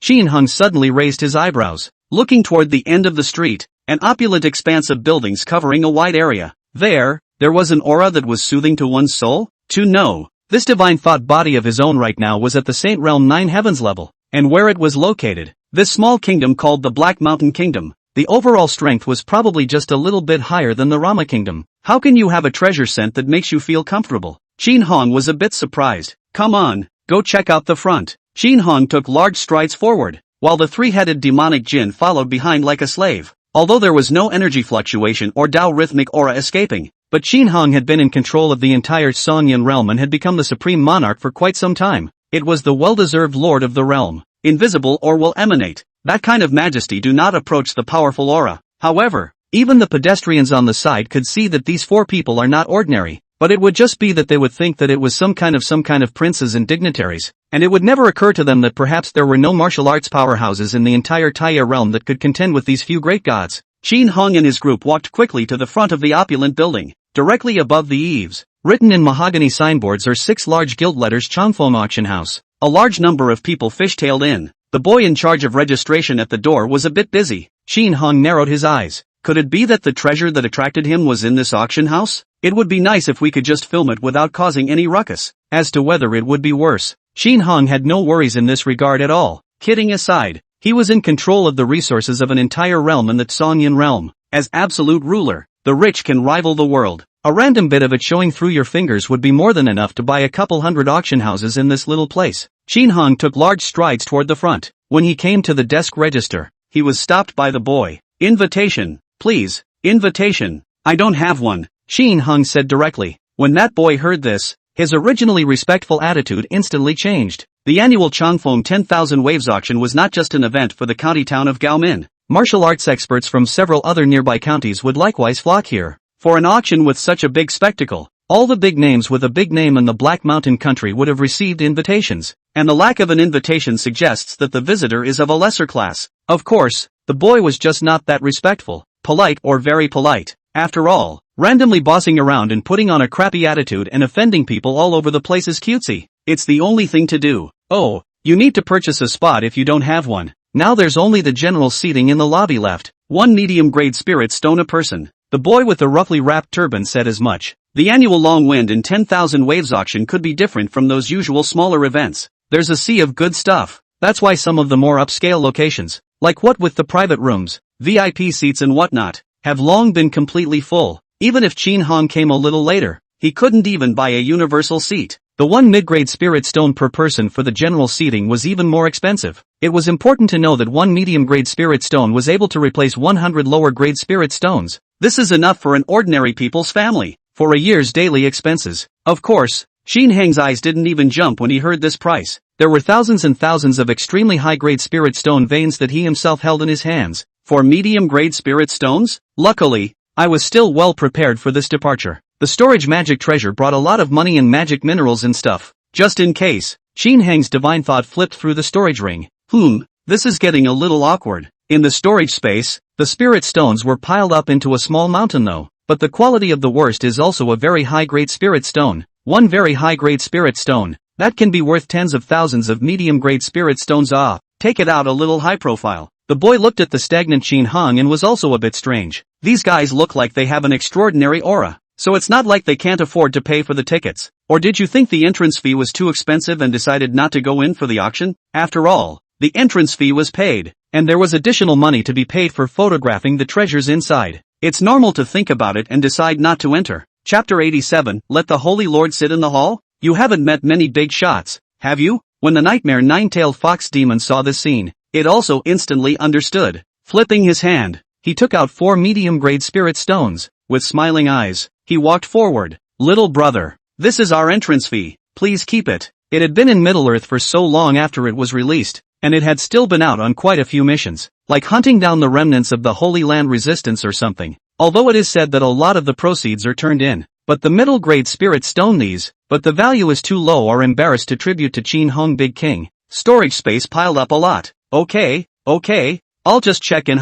Qin Hung suddenly raised his eyebrows, looking toward the end of the street, an opulent expanse of buildings covering a wide area. There was an aura that was soothing to one's soul? To know, this divine thought body of his own right now was at the Saint Realm 9 Heavens level, and where it was located, this small kingdom called the Black Mountain Kingdom, the overall strength was probably just a little bit higher than the Rama Kingdom. How can you have a treasure scent that makes you feel comfortable? Qin Hong was a bit surprised. Come on, go check out the front. Qin Hong took large strides forward, while the three-headed demonic Jin followed behind like a slave. Although there was no energy fluctuation or Tao rhythmic aura escaping, but Qin Hong had been in control of the entire Songyan realm and had become the supreme monarch for quite some time. It was the well-deserved lord of the realm, invisible or will emanate. That kind of majesty do not approach the powerful aura. However, even the pedestrians on the side could see that these four people are not ordinary. But it would just be that they would think that it was some kind of princes and dignitaries, and it would never occur to them that perhaps there were no martial arts powerhouses in the entire Taya realm that could contend with these few great gods. Qin Hong and his group walked quickly to the front of the opulent building. Directly above the eaves, written in mahogany signboards are 6 large gilt letters: Changfeng Auction House. A large number of people fishtailed in. The boy in charge of registration at the door was a bit busy. Qin Hong narrowed his eyes. Could it be that the treasure that attracted him was in this auction house? It would be nice if we could just film it without causing any ruckus. As to whether it would be worse, Qin Hong had no worries in this regard at all. Kidding aside, he was in control of the resources of an entire realm in the Songyan realm. As absolute ruler, the rich can rival the world. A random bit of it showing through your fingers would be more than enough to buy a couple hundred auction houses in this little place. Qin Hong took large strides toward the front. When he came to the desk register, he was stopped by the boy. Invitation, please. Invitation. I don't have one, Qin Hong said directly. When that boy heard this, his originally respectful attitude instantly changed. The annual Changfeng 10,000 Waves auction was not just an event for the county town of Gaomin. Martial arts experts from several other nearby counties would likewise flock here. For an auction with such a big spectacle, all the big names with a big name in the Black Mountain country would have received invitations, and the lack of an invitation suggests that the visitor is of a lesser class. Of course, the boy was just not that respectful, polite or very polite. After all, Randomly bossing around and putting on a crappy attitude and offending people all over the place is cutesy. It's the only thing to do. Oh, you need to purchase a spot if you don't have one. Now there's only the general seating in the lobby left. 1 medium-grade spirit stone a person. The boy with the roughly wrapped turban said as much. The annual Long Wind and 10,000 Waves auction could be different from those usual smaller events. There's a sea of good stuff. That's why some of the more upscale locations, like what with the private rooms, VIP seats and whatnot, have long been completely full. Even if Chin Hong came a little later, he couldn't even buy a universal seat. The 1 mid-grade spirit stone per person for the general seating was even more expensive. It was important to know that 1 medium-grade spirit stone was able to replace 100 lower-grade spirit stones. This is enough for an ordinary people's family, for a year's daily expenses. Of course, Shin Hang's eyes didn't even jump when he heard this price. There were thousands and thousands of extremely high-grade spirit stone veins that he himself held in his hands. For medium-grade spirit stones? Luckily, I was still well prepared for this departure. The storage magic treasure brought a lot of money and magic minerals and stuff. Just in case, Shin Hang's divine thought flipped through the storage ring. This is getting a little awkward. In the storage space, the spirit stones were piled up into a small mountain though. But the quality of the worst is also a very high-grade spirit stone. 1 very high-grade spirit stone. That can be worth tens of thousands of medium-grade spirit stones. Take it out a little high profile. The boy looked at the stagnant Shin Hong and was also a bit strange. These guys look like they have an extraordinary aura. So it's not like they can't afford to pay for the tickets. Or did you think the entrance fee was too expensive and decided not to go in for the auction? After all, the entrance fee was paid, and there was additional money to be paid for photographing the treasures inside. It's normal to think about it and decide not to enter. Chapter 87, Let the Holy Lord Sit in the Hall? You haven't met many big shots, have you? When the nightmare nine-tailed fox demon saw this scene, it also instantly understood. Flipping his hand, he took out 4 medium-grade spirit stones. With smiling eyes, he walked forward. Little brother, this is our entrance fee, please keep it. It had been in Middle-earth for so long after it was released, and it had still been out on quite a few missions, like hunting down the remnants of the Holy Land Resistance or something. Although it is said that a lot of the proceeds are turned in, but the middle-grade spirit stone but the value is too low or embarrassed to tribute to Chin Hong Big King. Storage space piled up a lot. Okay, I'll just check in.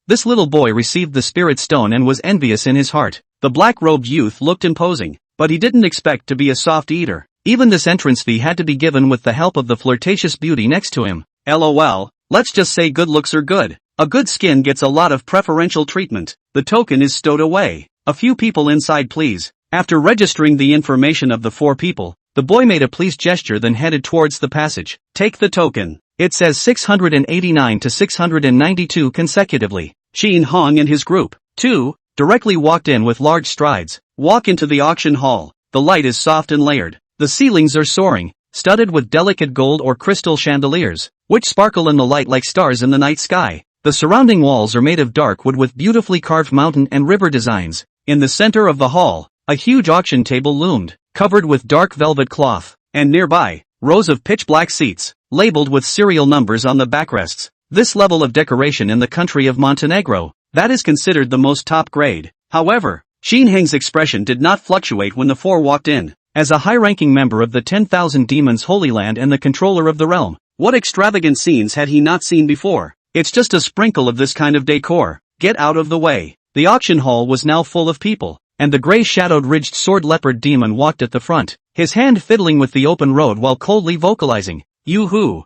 This little boy received the spirit stone and was envious in his heart. The black-robed youth looked imposing, but he didn't expect to be a soft eater. Even this entrance fee had to be given with the help of the flirtatious beauty next to him. LOL, let's just say good looks are good. A good skin gets a lot of preferential treatment. The token is stowed away. A few people inside please. After registering the information of the 4 people, the boy made a pleased gesture then headed towards the passage. Take the token. It says 689 to 692 consecutively. Chin Hong and his group, 2, directly walked in with large strides. Walk into the auction hall. The light is soft and layered. The ceilings are soaring, studded with delicate gold or crystal chandeliers, which sparkle in the light like stars in the night sky. The surrounding walls are made of dark wood with beautifully carved mountain and river designs. In the center of the hall, a huge auction table loomed, covered with dark velvet cloth, and nearby, rows of pitch-black seats, labeled with serial numbers on the backrests. This level of decoration in the country of Montenegro, that is considered the most top grade. However, Shin Heng's expression did not fluctuate when the 4 walked in. As a high-ranking member of the 10,000 Demons Holy Land and the controller of the realm, what extravagant scenes had he not seen before? It's just a sprinkle of this kind of decor. Get out of the way. The auction hall was now full of people, and the gray-shadowed ridged sword leopard demon walked at the front, his hand fiddling with the open road while coldly vocalizing, "Yoo-hoo,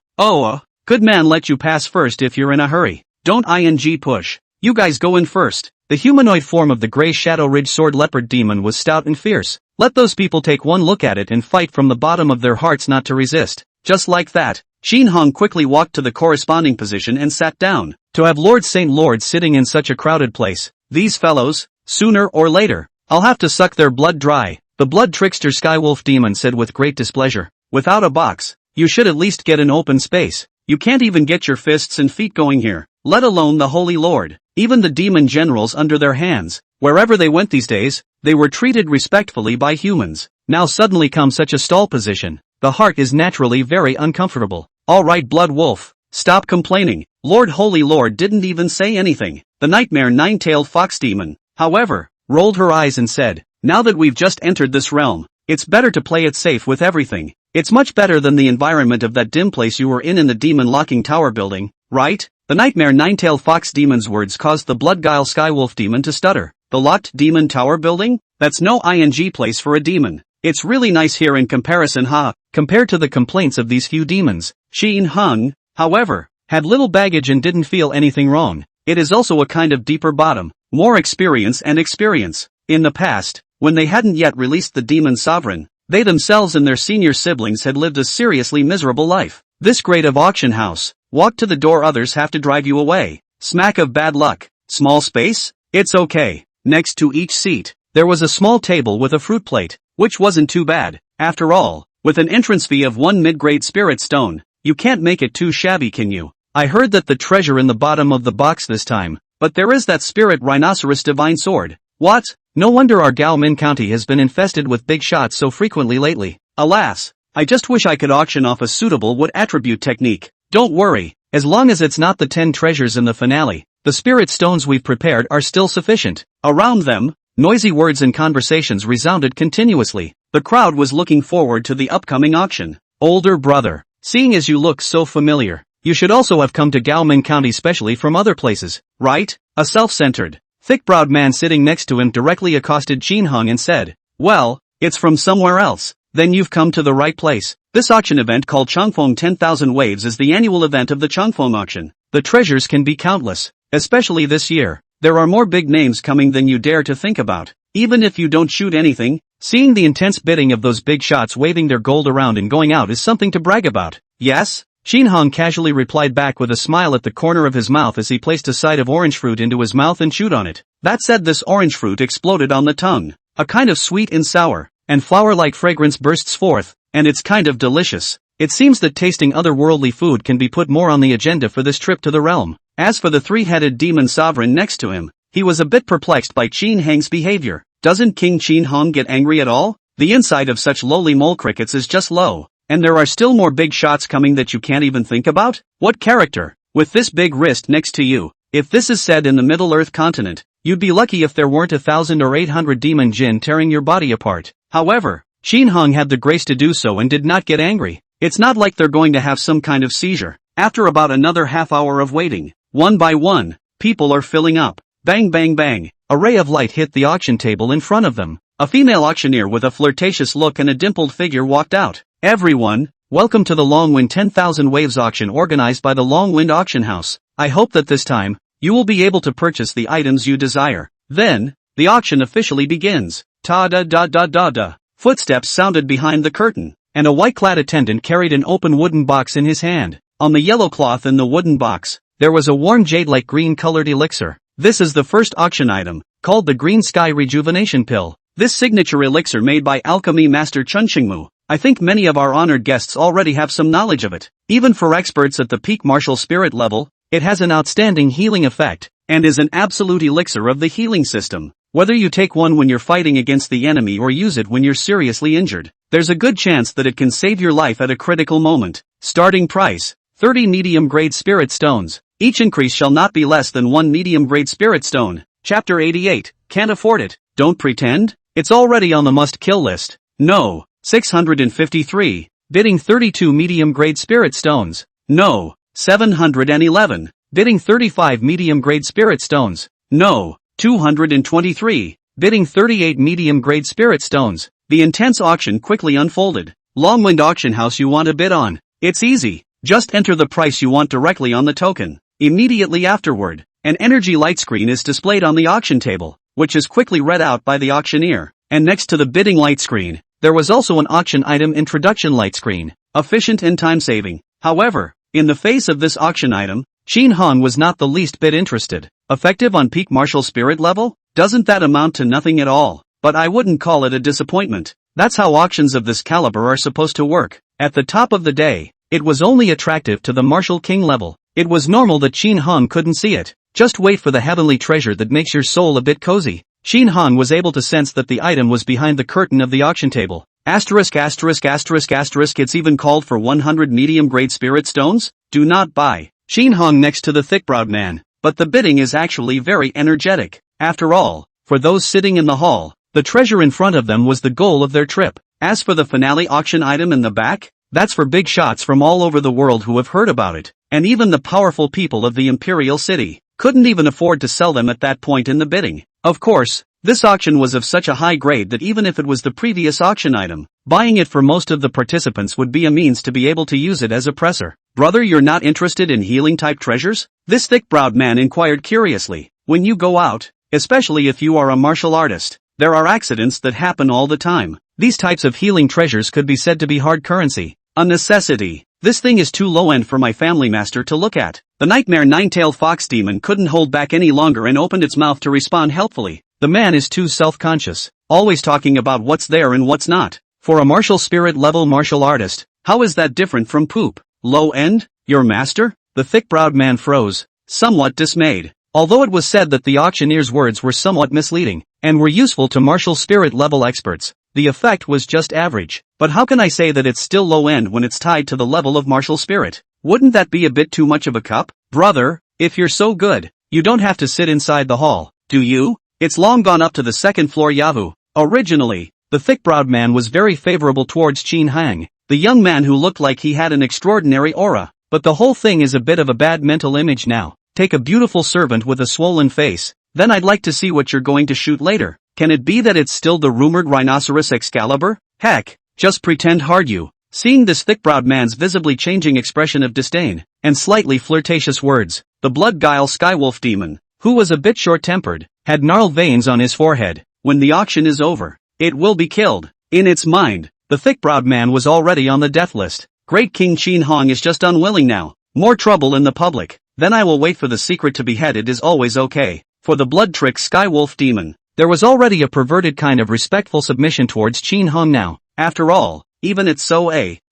good man, let you pass first if you're in a hurry. Don't push. You guys go in first." The humanoid form of the gray shadow ridged sword leopard demon was stout and fierce. Let those people take one look at it and fight from the bottom of their hearts not to resist. Just like that, Shin Hong quickly walked to the corresponding position and sat down. To have Lord St. Lord sitting in such a crowded place, these fellows, sooner or later, I'll have to suck their blood dry. The blood trickster Skywolf demon said with great displeasure. Without a box, you should at least get an open space. You can't even get your fists and feet going here, let alone the Holy Lord. Even the demon generals under their hands, wherever they went these days, they were treated respectfully by humans. Now suddenly comes such a stall position. The heart is naturally very uncomfortable. Alright Blood Wolf, stop complaining. Lord Holy Lord didn't even say anything. The nightmare nine-tailed fox demon, however, rolled her eyes and said, now that we've just entered this realm, it's better to play it safe with everything. It's much better than the environment of that dim place you were in the demon locking tower building, right? The nightmare nine-tailed fox demon's words caused the blood guile Skywolf demon to stutter. The locked demon tower building? That's no ing place for a demon. It's really nice here in comparison, compared to the complaints of these few demons. Shin Hung, however, had little baggage and didn't feel anything wrong. It is also a kind of deeper bottom, more experience. In the past, when they hadn't yet released the demon sovereign, they themselves and their senior siblings had lived a seriously miserable life. This grade of auction house, walk to the door, others have to drive you away. Smack of bad luck. Small space? It's okay. Next to each seat, there was a small table with a fruit plate, which wasn't too bad. After all, with an entrance fee of 1 mid-grade spirit stone, you can't make it too shabby, can you? I heard that the treasure in the bottom of the box this time, but there is that spirit rhinoceros divine sword. What? No wonder our Gao Min County has been infested with big shots so frequently lately. Alas, I just wish I could auction off a suitable wood attribute technique. Don't worry, as long as it's not the 10 treasures in the finale, the spirit stones we've prepared are still sufficient. Around them, noisy words and conversations resounded continuously. The crowd was looking forward to the upcoming auction. Older brother, seeing as you look so familiar, you should also have come to Gao Min County specially from other places, right? A self-centered, thick-browed man sitting next to him directly accosted Shin Hung and said, well, it's from somewhere else. Then you've come to the right place. This auction event called Changfeng 10,000 Waves is the annual event of the Changfeng auction. The treasures can be countless, especially this year. There are more big names coming than you dare to think about. Even if you don't shoot anything, seeing the intense bidding of those big shots waving their gold around and going out is something to brag about. Yes? Shin Hong casually replied back with a smile at the corner of his mouth as he placed a side of orange fruit into his mouth and chewed on it. That said, this orange fruit exploded on the tongue. A kind of sweet and sour, and flower-like fragrance bursts forth, and it's kind of delicious. It seems that tasting otherworldly food can be put more on the agenda for this trip to the realm. As for the three-headed demon sovereign next to him, he was a bit perplexed by Qin Heng's behavior. Doesn't King Qin Hong get angry at all? The inside of such lowly mole crickets is just low, and there are still more big shots coming that you can't even think about? What character? With this big wrist next to you, if this is said in the Middle Earth continent, you'd be lucky if there weren't 1,000 or 800 demon jinn tearing your body apart. However, Qin Hong had the grace to do so and did not get angry. It's not like they're going to have some kind of seizure. After about another half hour of waiting, one by one, people are filling up. Bang bang bang, a ray of light hit the auction table in front of them. A female auctioneer with a flirtatious look and a dimpled figure walked out. Everyone, welcome to the Longwind 10,000 Waves auction organized by the Longwind Auction House. I hope that this time, you will be able to purchase the items you desire. Then, the auction officially begins. Ta-da-da-da-da-da. Footsteps sounded behind the curtain, and a white-clad attendant carried an open wooden box in his hand. On the yellow cloth in the wooden box, there was a warm jade-like green-colored elixir. This is the first auction item, called the Green Sky Rejuvenation Pill. This signature elixir made by alchemy master Chun Qingmu. I think many of our honored guests already have some knowledge of it. Even for experts at the peak martial spirit level, it has an outstanding healing effect, and is an absolute elixir of the healing system. Whether you take one when you're fighting against the enemy or use it when you're seriously injured, there's a good chance that it can save your life at a critical moment. Starting price, 30 medium-grade spirit stones. Each increase shall not be less than 1 medium-grade spirit stone. Chapter 88, can't afford it, don't pretend? It's already on the must-kill list. No. 653, bidding 32 medium-grade spirit stones. No. 711, bidding 35 medium-grade spirit stones. No. 223, bidding 38 medium-grade spirit stones. The intense auction quickly unfolded. Longwind Auction House, you want to bid on? It's easy. Just enter the price you want directly on the token. Immediately afterward, an energy light screen is displayed on the auction table, which is quickly read out by the auctioneer. And next to the bidding light screen, there was also an auction item introduction light screen, efficient and time-saving. However, in the face of this auction item, Qin Hong was not the least bit interested. Effective on peak martial spirit level? Doesn't that amount to nothing at all? But I wouldn't call it a disappointment. That's how auctions of this caliber are supposed to work. At the top of the day, it was only attractive to the martial king level. It was normal that Qin Hong couldn't see it. Just wait for the heavenly treasure that makes your soul a bit cozy. Qin Hong was able to sense that the item was behind the curtain of the auction table. Asterisk asterisk asterisk asterisk, it's even called for 100 medium-grade spirit stones? Do not buy. Qin Hong next to the thick-browed man. But the bidding is actually very energetic. After all, for those sitting in the hall, the treasure in front of them was the goal of their trip. As for the finale auction item in the back, that's for big shots from all over the world who have heard about it. And even the powerful people of the Imperial City couldn't even afford to sell them at that point in the bidding. Of course, this auction was of such a high grade that even if it was the previous auction item, buying it for most of the participants would be a means to be able to use it as a presser. Brother, you're not interested in healing-type treasures? This thick-browed man inquired curiously. When you go out, especially if you are a martial artist, there are accidents that happen all the time. These types of healing treasures could be said to be hard currency. A necessity. This thing is too low-end for my family master to look at. The nightmare nine-tailed fox demon couldn't hold back any longer and opened its mouth to respond helpfully. The man is too self-conscious, always talking about what's there and what's not. For a martial spirit level martial artist, how is that different from poop? Low-end? Your master? The thick-browed man froze, somewhat dismayed. Although it was said that the auctioneer's words were somewhat misleading, and were useful to martial spirit level experts, the effect was just average. But how can I say that it's still low-end when it's tied to the level of martial spirit? Wouldn't that be a bit too much of a cup? Brother, if you're so good, you don't have to sit inside the hall, do you? It's long gone up to the second floor Yahoo. Originally, the thick-browed man was very favorable towards Qin Hang, the young man who looked like he had an extraordinary aura. But the whole thing is a bit of a bad mental image now. Take a beautiful servant with a swollen face, then I'd like to see what you're going to shoot later. Can it be that it's still the rumored rhinoceros Excalibur? Heck, just pretend hard you. Seeing this thick-browed man's visibly changing expression of disdain, and slightly flirtatious words, the blood-guile skywolf demon, who was a bit short-tempered, had gnarled veins on his forehead. When the auction is over, it will be killed. In its mind, the thick-browed man was already on the death list. Great King Qin Hong is just unwilling now. More trouble in the public. Then I will wait for the secret to be beheaded is always okay. For the blood-trick skywolf demon, there was already a perverted kind of respectful submission towards Qin Hong now. After all, even its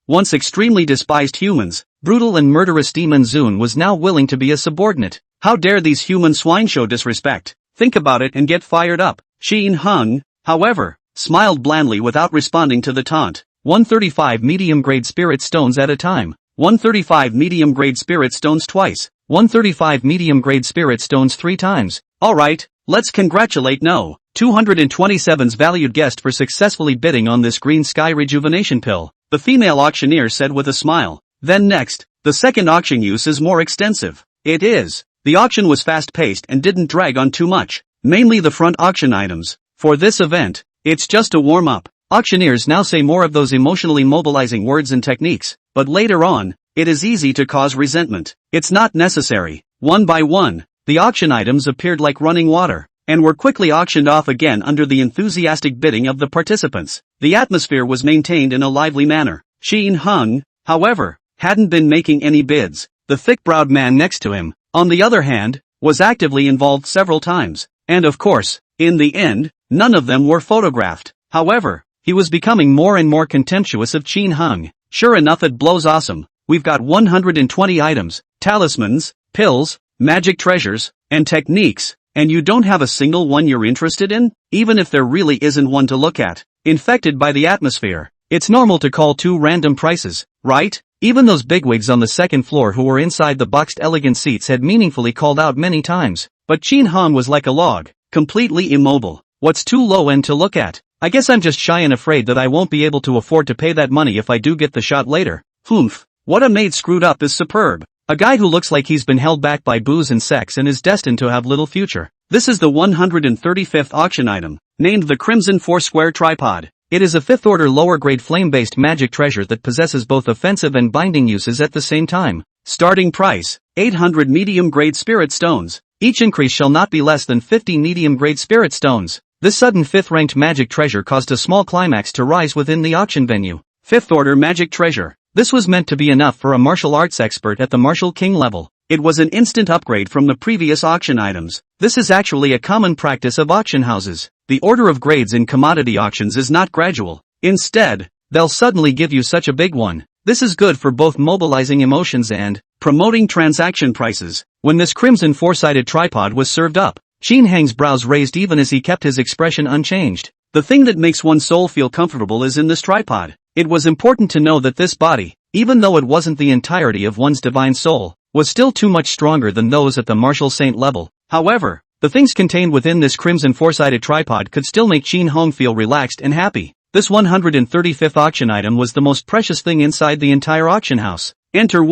once extremely despised humans, brutal and murderous demon Zun was now willing to be a subordinate. How dare these human swine show disrespect? Think about it and get fired up. Qin Hong, however, smiled blandly without responding to the taunt. 135 medium-grade spirit stones at a time. 135 medium-grade spirit stones twice. 135 medium-grade spirit stones 3 times. Alright, let's congratulate No. 227's valued guest for successfully bidding on this green sky rejuvenation pill, the female auctioneer said with a smile. Then next, the second auction use is more extensive. It is. The auction was fast-paced and didn't drag on too much, mainly the front auction items. For this event, it's just a warm-up. Auctioneers now say more of those emotionally mobilizing words and techniques, but later on, it is easy to cause resentment. It's not necessary. One by one, the auction items appeared like running water, and were quickly auctioned off again under the enthusiastic bidding of the participants. The atmosphere was maintained in a lively manner. Qin Hung, however, hadn't been making any bids. The thick-browed man next to him, on the other hand, was actively involved several times, and of course, in the end, none of them were photographed. However, he was becoming more and more contemptuous of Qin Hung. Sure enough, it blows awesome. We've got 120 items, talismans, pills, magic treasures, and techniques, and you don't have a single one you're interested in? Even if there really isn't one to look at. Infected by the atmosphere. It's normal to call 2 random prices, right? Even those bigwigs on the second floor who were inside the boxed elegant seats had meaningfully called out many times. But Qin Han was like a log, completely immobile. What's too low end to look at? I guess I'm just shy and afraid that I won't be able to afford to pay that money if I do get the shot later. Humph. What a maid screwed up is superb. A guy who looks like he's been held back by booze and sex and is destined to have little future. This is the 135th auction item, named the Crimson 4-Square Tripod. It is a 5th-order lower-grade flame-based magic treasure that possesses both offensive and binding uses at the same time. Starting price, 800 medium-grade spirit stones. Each increase shall not be less than 50 medium-grade spirit stones. This sudden 5th-ranked magic treasure caused a small climax to rise within the auction venue. 5th-order magic treasure. This was meant to be enough for a martial arts expert at the Martial King level. It was an instant upgrade from the previous auction items. This is actually a common practice of auction houses. The order of grades in commodity auctions is not gradual. Instead, they'll suddenly give you such a big one. This is good for both mobilizing emotions and promoting transaction prices. When this crimson 4-sided tripod was served up, Qin Hang's brows raised even as he kept his expression unchanged. The thing that makes one's soul feel comfortable is in this tripod. It was important to know that this body, even though it wasn't the entirety of one's divine soul, was still too much stronger than those at the martial saint level. However, the things contained within this crimson 4-sided tripod could still make Qin Hong feel relaxed and happy. This 135th auction item was the most precious thing inside the entire auction house. Enter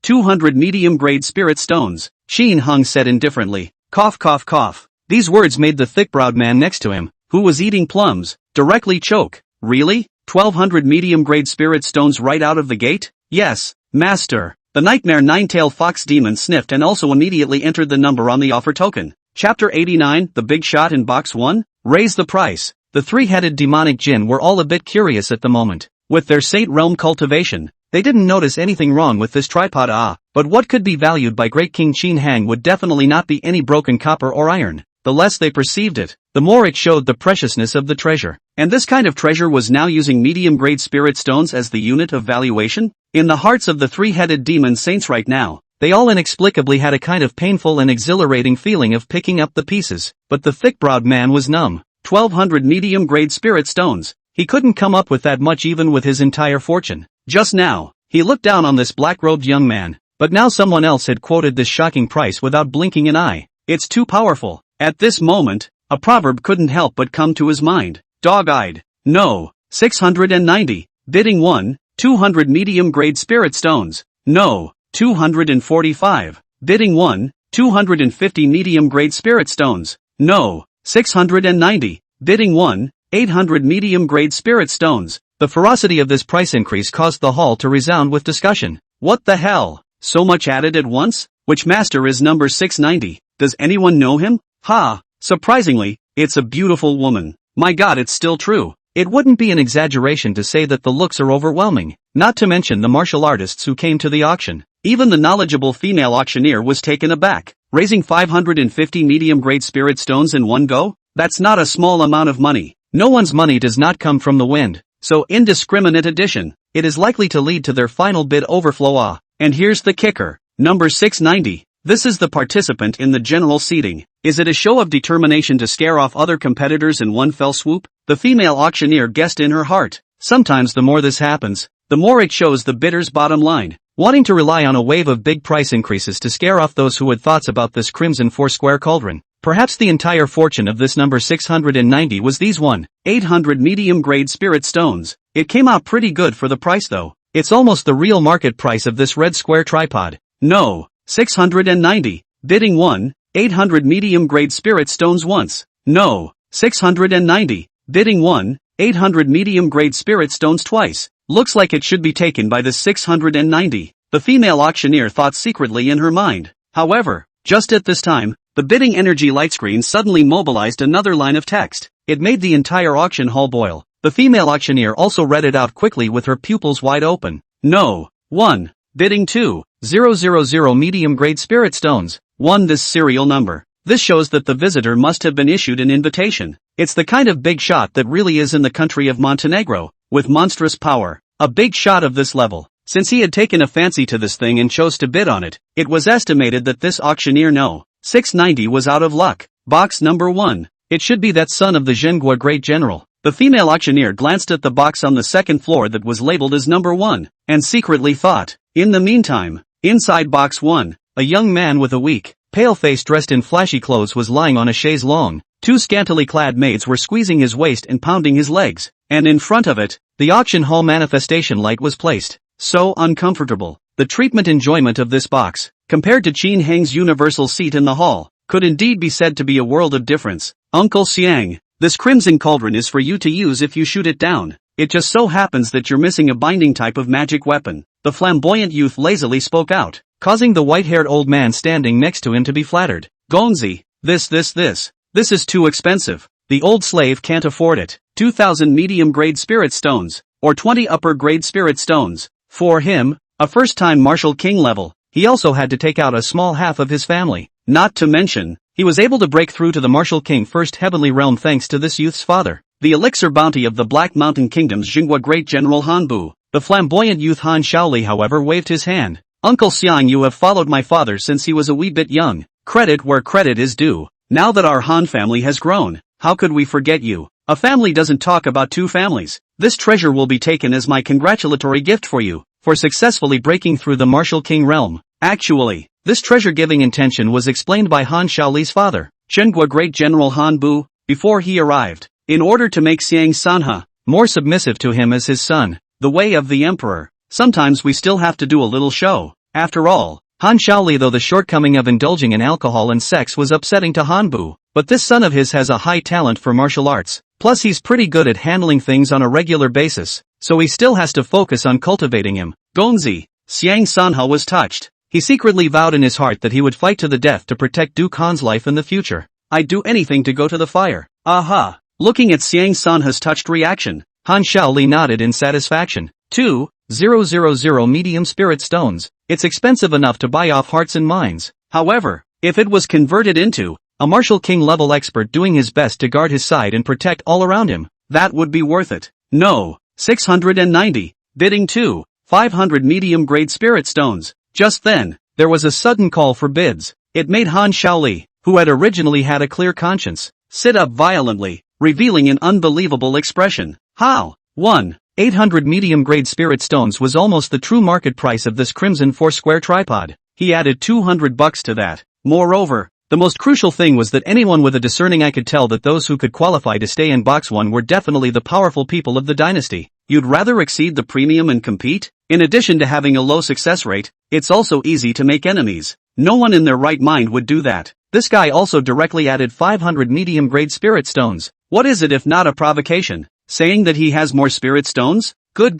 200 medium-grade spirit stones, Qin Hong said indifferently. Cough cough cough. These words made the thick-browed man next to him, who was eating plums, directly choke. Really? 1200 medium-grade spirit stones right out of the gate? Yes, master. The nightmare nine-tailed fox demon sniffed and also immediately entered the number on the offer token. Chapter 89, The Big Shot in Box 1? Raise the price. The three-headed demonic jinn were all a bit curious at the moment. With their Saint Realm cultivation, they didn't notice anything wrong with this tripod but what could be valued by Great King Qin Hang would definitely not be any broken copper or iron. The less they perceived it, the more it showed the preciousness of the treasure. And this kind of treasure was now using medium-grade spirit stones as the unit of valuation? In the hearts of the three-headed demon saints right now, they all inexplicably had a kind of painful and exhilarating feeling of picking up the pieces, but the thick-browed man was numb. 1200 medium-grade spirit stones. He couldn't come up with that much even with his entire fortune. Just now, he looked down on this black-robed young man, but now someone else had quoted this shocking price without blinking an eye. It's too powerful. At this moment, a proverb couldn't help but come to his mind. Dog-eyed. No. 690. Bidding 1, 200 medium-grade spirit stones. No. 245. Bidding 1, 250 medium-grade spirit stones. No. 690. Bidding 1, 800 medium-grade spirit stones. The ferocity of this price increase caused the hall to resound with discussion. What the hell? So much added at once? Which master is number 690? Does anyone know him? Ha! Surprisingly, it's a beautiful woman. My god, it's still true. It wouldn't be an exaggeration to say that the looks are overwhelming, not to mention the martial artists who came to the auction. Even the knowledgeable female auctioneer was taken aback. Raising 550 medium-grade spirit stones in one go? That's not a small amount of money. No one's money does not come from the wind, so indiscriminate addition, it is likely to lead to their final bid overflow. And here's the kicker. Number 690. This is the participant in the general seating. Is it a show of determination to scare off other competitors in one fell swoop? The female auctioneer guessed in her heart. Sometimes the more this happens, the more it shows the bidder's bottom line. Wanting to rely on a wave of big price increases to scare off those who had thoughts about this crimson four-square cauldron. Perhaps the entire fortune of this number 690 was these 800 medium-grade spirit stones. It came out pretty good for the price though. It's almost the real market price of this red square tripod. No. 690. Bidding 1, 800 medium-grade spirit stones once. No. 690. Bidding 1, 800 medium-grade spirit stones twice. Looks like it should be taken by the 690. The female auctioneer thought secretly in her mind. However, just at this time, the bidding energy light screen suddenly mobilized another line of text. It made the entire auction hall boil. The female auctioneer also read it out quickly with her pupils wide open. No. 1. Bidding 2, 000 medium-grade spirit stones. 1. This serial number. This shows that the visitor must have been issued an invitation. It's the kind of big shot that really is in the country of Montenegro, with monstrous power. A big shot of this level. Since he had taken a fancy to this thing and chose to bid on it, it was estimated that this auctioneer 690 was out of luck. Box number 1. It should be that son of the Zhenghua great general. The female auctioneer glanced at the box on the second floor that was labeled as number 1, and secretly thought. In the meantime, inside box 1, a young man with a weak, pale face dressed in flashy clothes was lying on a chaise longue. 2 scantily clad maids were squeezing his waist and pounding his legs, and in front of it, the auction hall manifestation light was placed. So uncomfortable. The treatment enjoyment of this box, compared to Qin Heng's universal seat in the hall, could indeed be said to be a world of difference. Uncle Xiang, this crimson cauldron is for you to use if you shoot it down. It just so happens that you're missing a binding type of magic weapon. The flamboyant youth lazily spoke out, causing the white-haired old man standing next to him to be flattered. Gonzi, this is too expensive. The old slave can't afford it. 2,000 medium-grade spirit stones, or 20 upper-grade spirit stones. For him, a first-time martial king level, he also had to take out a small half of his family. Not to mention, he was able to break through to the martial king first heavenly realm thanks to this youth's father, the elixir bounty of the Black Mountain Kingdom's Zhenghua great general Han Bu. The flamboyant youth Han Shaoli however waved his hand. Uncle Xiang, you have followed my father since he was a wee bit young. Credit where credit is due. Now that our Han family has grown, how could we forget you? A family doesn't talk about two families. This treasure will be taken as my congratulatory gift for you, for successfully breaking through the martial king realm. Actually, this treasure-giving intention was explained by Han Shaoli's father, Zhenghua great general Han Bu, before he arrived, in order to make Xiang Sanhe more submissive to him as his son. The way of the emperor. Sometimes we still have to do a little show. After all, Han Shaoli, though the shortcoming of indulging in alcohol and sex was upsetting to Han Bu, but this son of his has a high talent for martial arts, plus he's pretty good at handling things on a regular basis, so he still has to focus on cultivating him. Gongzi. Xiang Sanhe was touched. He secretly vowed in his heart that he would fight to the death to protect Duke Han's life in the future. I'd do anything to go to the fire. Aha! Looking at Xiang Sanhe's touched reaction, Han Shaoli nodded in satisfaction. 2,000 medium spirit stones. It's expensive enough to buy off hearts and minds. However, if it was converted into a martial king level expert doing his best to guard his side and protect all around him, that would be worth it. No. 690. Bidding 2. 500 medium grade spirit stones. Just then, there was a sudden call for bids. It made Han Shaoli, who had originally had a clear conscience, sit up violently, revealing an unbelievable expression. How? 1. 800 medium grade spirit stones was almost the true market price of this crimson 4-square tripod. He added $200 to that. Moreover, the most crucial thing was that anyone with a discerning eye could tell that those who could qualify to stay in box 1 were definitely the powerful people of the dynasty. You'd rather exceed the premium and compete? In addition to having a low success rate, it's also easy to make enemies. No one in their right mind would do that. This guy also directly added 500 medium grade spirit stones. What is it if not a provocation? Saying that he has more spirit stones? Good.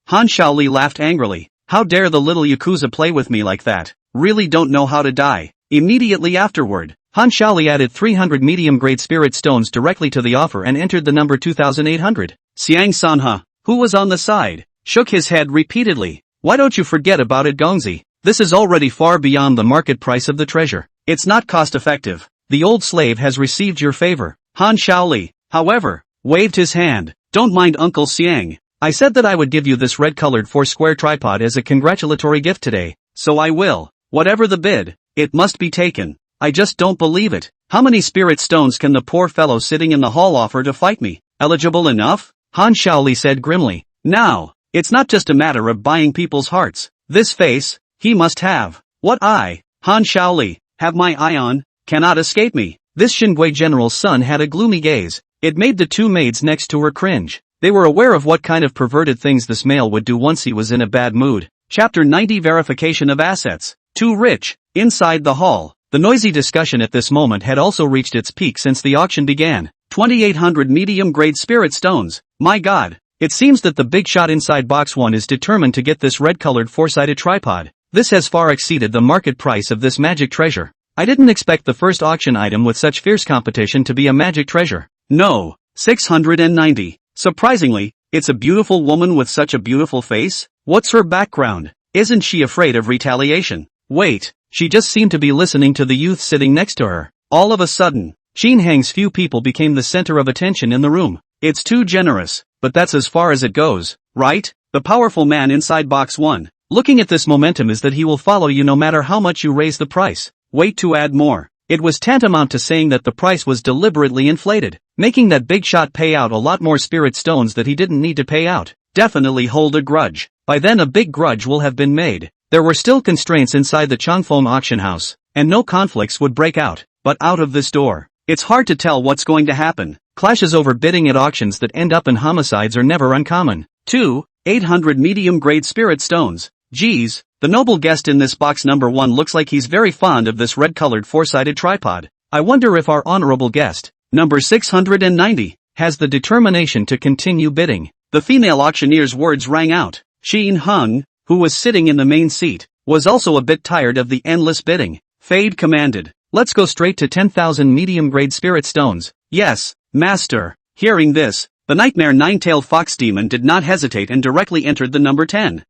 Han Shaoli laughed angrily. How dare the little Yakuza play with me like that? Really don't know how to die. Immediately afterward, Han Shaoli added 300 medium grade spirit stones directly to the offer and entered the number 2800. Xiang Sanhe, who was on the side, shook his head repeatedly. Why don't you forget about it, Gongzi? This is already far beyond the market price of the treasure. It's not cost effective. The old slave has received your favor. Han Shaoli, however, waved his hand. Don't mind Uncle Xiang. I said that I would give you this red-colored 4-square tripod as a congratulatory gift today, so I will. Whatever the bid, it must be taken. I just don't believe it. How many spirit stones can the poor fellow sitting in the hall offer to fight me? Eligible enough? Han Shaoli said grimly. Now, it's not just a matter of buying people's hearts. This face, he must have. What I, Han Shaoli, have my eye on, cannot escape me. This Xingui general's son had a gloomy gaze. It made the two maids next to her cringe. They were aware of what kind of perverted things this male would do once he was in a bad mood. Chapter 90 Verification of Assets. Too rich. Inside the hall, the noisy discussion at this moment had also reached its peak since the auction began. 2800 medium-grade spirit stones. My god. It seems that the big shot inside box 1 is determined to get this red-colored 4-sided tripod. This has far exceeded the market price of this magic treasure. I didn't expect the first auction item with such fierce competition to be a magic treasure. No. 690. Surprisingly, it's a beautiful woman with such a beautiful face. What's her background? Isn't she afraid of retaliation? Wait, she just seemed to be listening to the youth sitting next to her. All of a sudden, Xin Hang's few people became the center of attention in the room. It's too generous, but that's as far as it goes, right? The powerful man inside box 1, looking at this momentum is that he will follow you no matter how much you raise the price. Wait to add more. It was tantamount to saying that the price was deliberately inflated, making that big shot pay out a lot more spirit stones that he didn't need to pay out. Definitely hold a grudge. By then a big grudge will have been made. There were still constraints inside the Changfeng auction house, and no conflicts would break out. But out of this door, it's hard to tell what's going to happen. Clashes over bidding at auctions that end up in homicides are never uncommon. 800 medium-grade spirit stones. Geez, the noble guest in this box number 1 looks like he's very fond of this red-colored 4-sided tripod. I wonder if our honorable guest, number 690, has the determination to continue bidding. The female auctioneer's words rang out. Xin Heng, who was sitting in the main seat, was also a bit tired of the endless bidding. Fade commanded. Let's go straight to 10,000 medium-grade spirit stones. Yes, master. Hearing this, the nightmare nine-tailed fox demon did not hesitate and directly entered the number 10,000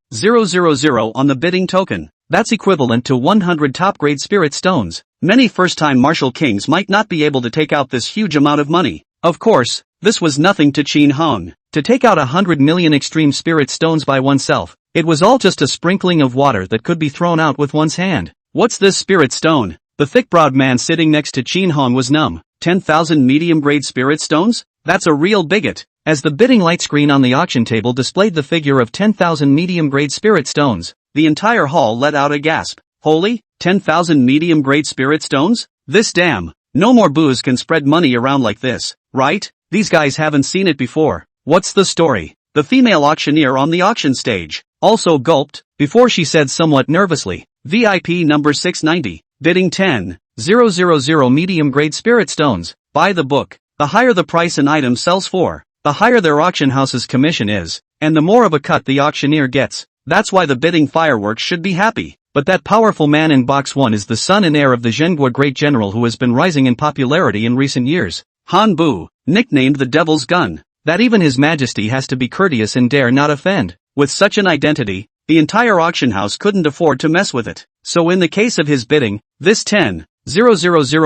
on the bidding token. That's equivalent to 100 top-grade spirit stones. Many first-time martial kings might not be able to take out this huge amount of money. Of course, this was nothing to Xin Heng. To take out 100 million extreme spirit stones by oneself, it was all just a sprinkling of water that could be thrown out with one's hand. What's this spirit stone? The thick-browed man sitting next to Xin Heng was numb. 10,000 medium-grade spirit stones? That's a real bigot. As the bidding light screen on the auction table displayed the figure of 10,000 medium-grade spirit stones, the entire hall let out a gasp. Holy, 10,000 medium-grade spirit stones? This damn. No more booze can spread money around like this, right? These guys haven't seen it before. What's the story? The female auctioneer on the auction stage also gulped before she said somewhat nervously, VIP number 690, bidding 10,000 10,000 medium-grade spirit stones. Buy the book. The higher the price an item sells for, the higher their auction house's commission is, and the more of a cut the auctioneer gets. That's why the bidding fireworks should be happy. But that powerful man in box 1 is the son and heir of the Zhenghua great general who has been rising in popularity in recent years. Han Bu, nicknamed the Devil's Gun. That even His Majesty has to be courteous and dare not offend. With such an identity, the entire auction house couldn't afford to mess with it. So in the case of his bidding, this 10,000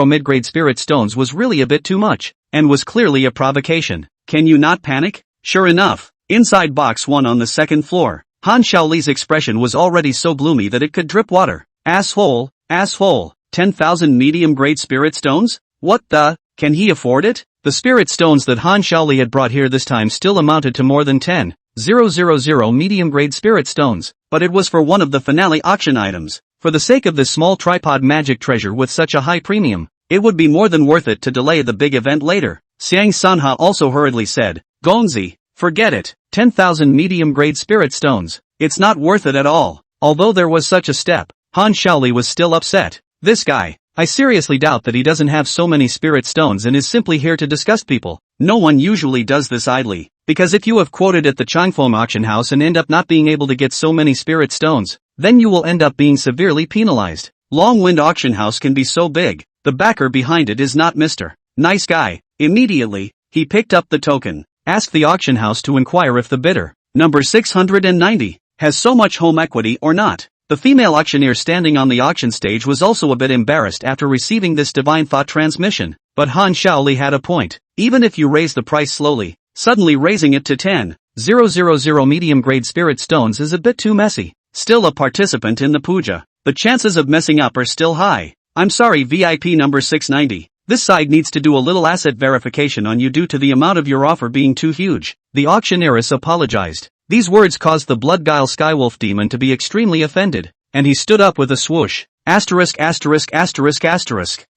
mid-grade spirit stones was really a bit too much, and was clearly a provocation. Can you not panic? Sure enough, inside box 1 on the second floor, Han Shaoli's expression was already so gloomy that it could drip water. Asshole, 10,000 medium-grade spirit stones? What the? Can he afford it? The spirit stones that Han Shaoli had brought here this time still amounted to more than 10,000 medium-grade spirit stones, but it was for one of the finale auction items. For the sake of this small tripod magic treasure with such a high premium, it would be more than worth it to delay the big event later. Xiang Sanha also hurriedly said, Gongzi, forget it, 10,000 medium-grade spirit stones. It's not worth it at all. Although there was such a step, Han Shaoli was still upset. This guy, I seriously doubt that he doesn't have so many spirit stones and is simply here to disgust people. No one usually does this idly, because if you have quoted at the Changfeng auction house and end up not being able to get so many spirit stones, then you will end up being severely penalized. Longwind auction house can be so big, the backer behind it is not Mr. Nice Guy. Immediately, he picked up the token, asked the auction house to inquire if the bidder, number 690, has so much home equity or not. The female auctioneer standing on the auction stage was also a bit embarrassed after receiving this divine thought transmission, but Han Shaoli had a point. Even if you raise the price slowly, suddenly raising it to 10,000 medium-grade spirit stones is a bit too messy. Still a participant in the puja, the chances of messing up are still high. I'm sorry VIP number 690, this side needs to do a little asset verification on you due to the amount of your offer being too huge. The auctioneeress apologized. These words caused the Blood-Guile Skywolf demon to be extremely offended, and he stood up with a swoosh. Asterisk.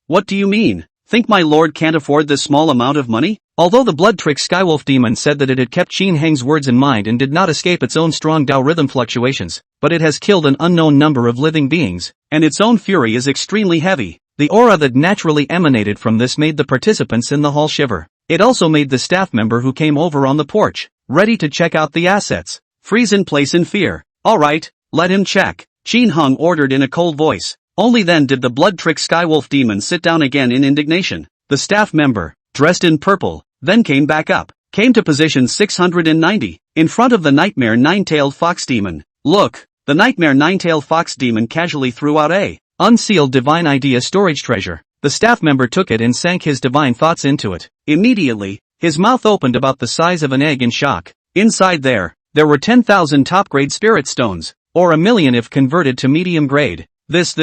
What do you mean? Think my lord can't afford this small amount of money? Although the Blood-Trick Skywolf demon said that it had kept Qin Heng's words in mind and did not escape its own strong Dao rhythm fluctuations, but it has killed an unknown number of living beings, and its own fury is extremely heavy. The aura that naturally emanated from this made the participants in the hall shiver. It also made the staff member who came over on the porch, ready to check out the assets, freeze in place in fear. Alright, let him check, Qin Heng ordered in a cold voice. Only then did the Blood-Trick Skywolf demon sit down again in indignation. The staff member, dressed in purple, then came back up, came to position 690, in front of the Nightmare Nine-Tailed Fox demon. Look, the Nightmare Nine-Tailed Fox demon casually threw out a unsealed divine idea storage treasure. The staff member took it and sank his divine thoughts into it. Immediately, his mouth opened about the size of an egg in shock. Inside there were 10,000 top-grade spirit stones, or 1,000,000 if converted to medium grade. This,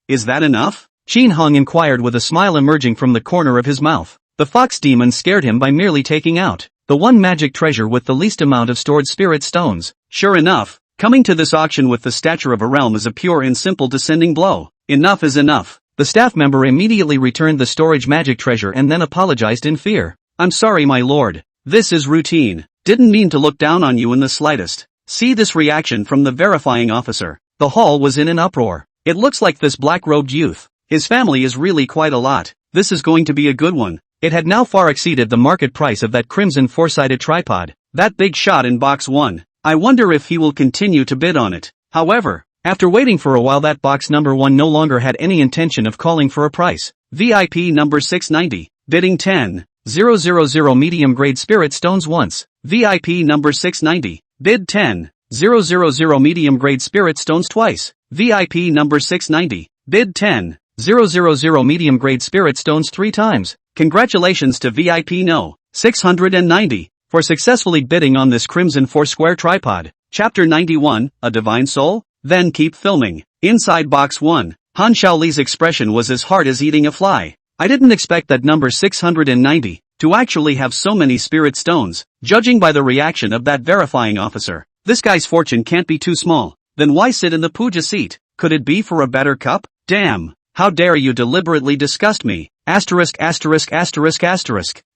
is that enough? Qin Heng inquired with a smile emerging from the corner of his mouth. The fox demon scared him by merely taking out the one magic treasure with the least amount of stored spirit stones. Sure enough, coming to this auction with the stature of a realm is a pure and simple descending blow. Enough is enough. The staff member immediately returned the storage magic treasure and then apologized in fear. I'm sorry my lord. This is routine. Didn't mean to look down on you in the slightest. See this reaction from the verifying officer. The hall was in an uproar. It looks like this black-robed youth. His family is really quite a lot. This is going to be a good one. It had now far exceeded the market price of that crimson four-sided tripod. That big shot in box 1. I wonder if he will continue to bid on it. However, after waiting for a while that box number 1 no longer had any intention of calling for a price. VIP number 690, bidding 10,000 medium-grade spirit stones once. VIP number 690, bid 10,000 medium-grade spirit stones twice. VIP number 690, bid 10,000 medium-grade spirit stones 3 times. Congratulations to VIP No. 690 for successfully bidding on this crimson 4-square tripod. Chapter 91, A Divine Soul? Then keep filming. Inside box 1, Han Shaoli's expression was as hard as eating a fly. I didn't expect that number 690 to actually have so many spirit stones. Judging by the reaction of that verifying officer, this guy's fortune can't be too small. Then why sit in the puja seat? Could it be for a better cup? Damn! How dare you deliberately disgust me? Asterisk.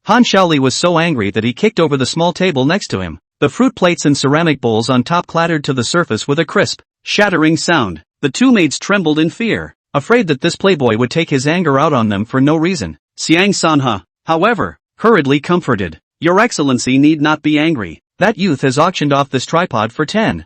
Han Shaoli was so angry that he kicked over the small table next to him. The fruit plates and ceramic bowls on top clattered to the surface with a crisp, shattering sound. The two maids trembled in fear. afraid that this playboy would take his anger out on them for no reason. Xiang Sanhe, however, hurriedly comforted. Your Excellency need not be angry. That youth has auctioned off this tripod for 10,000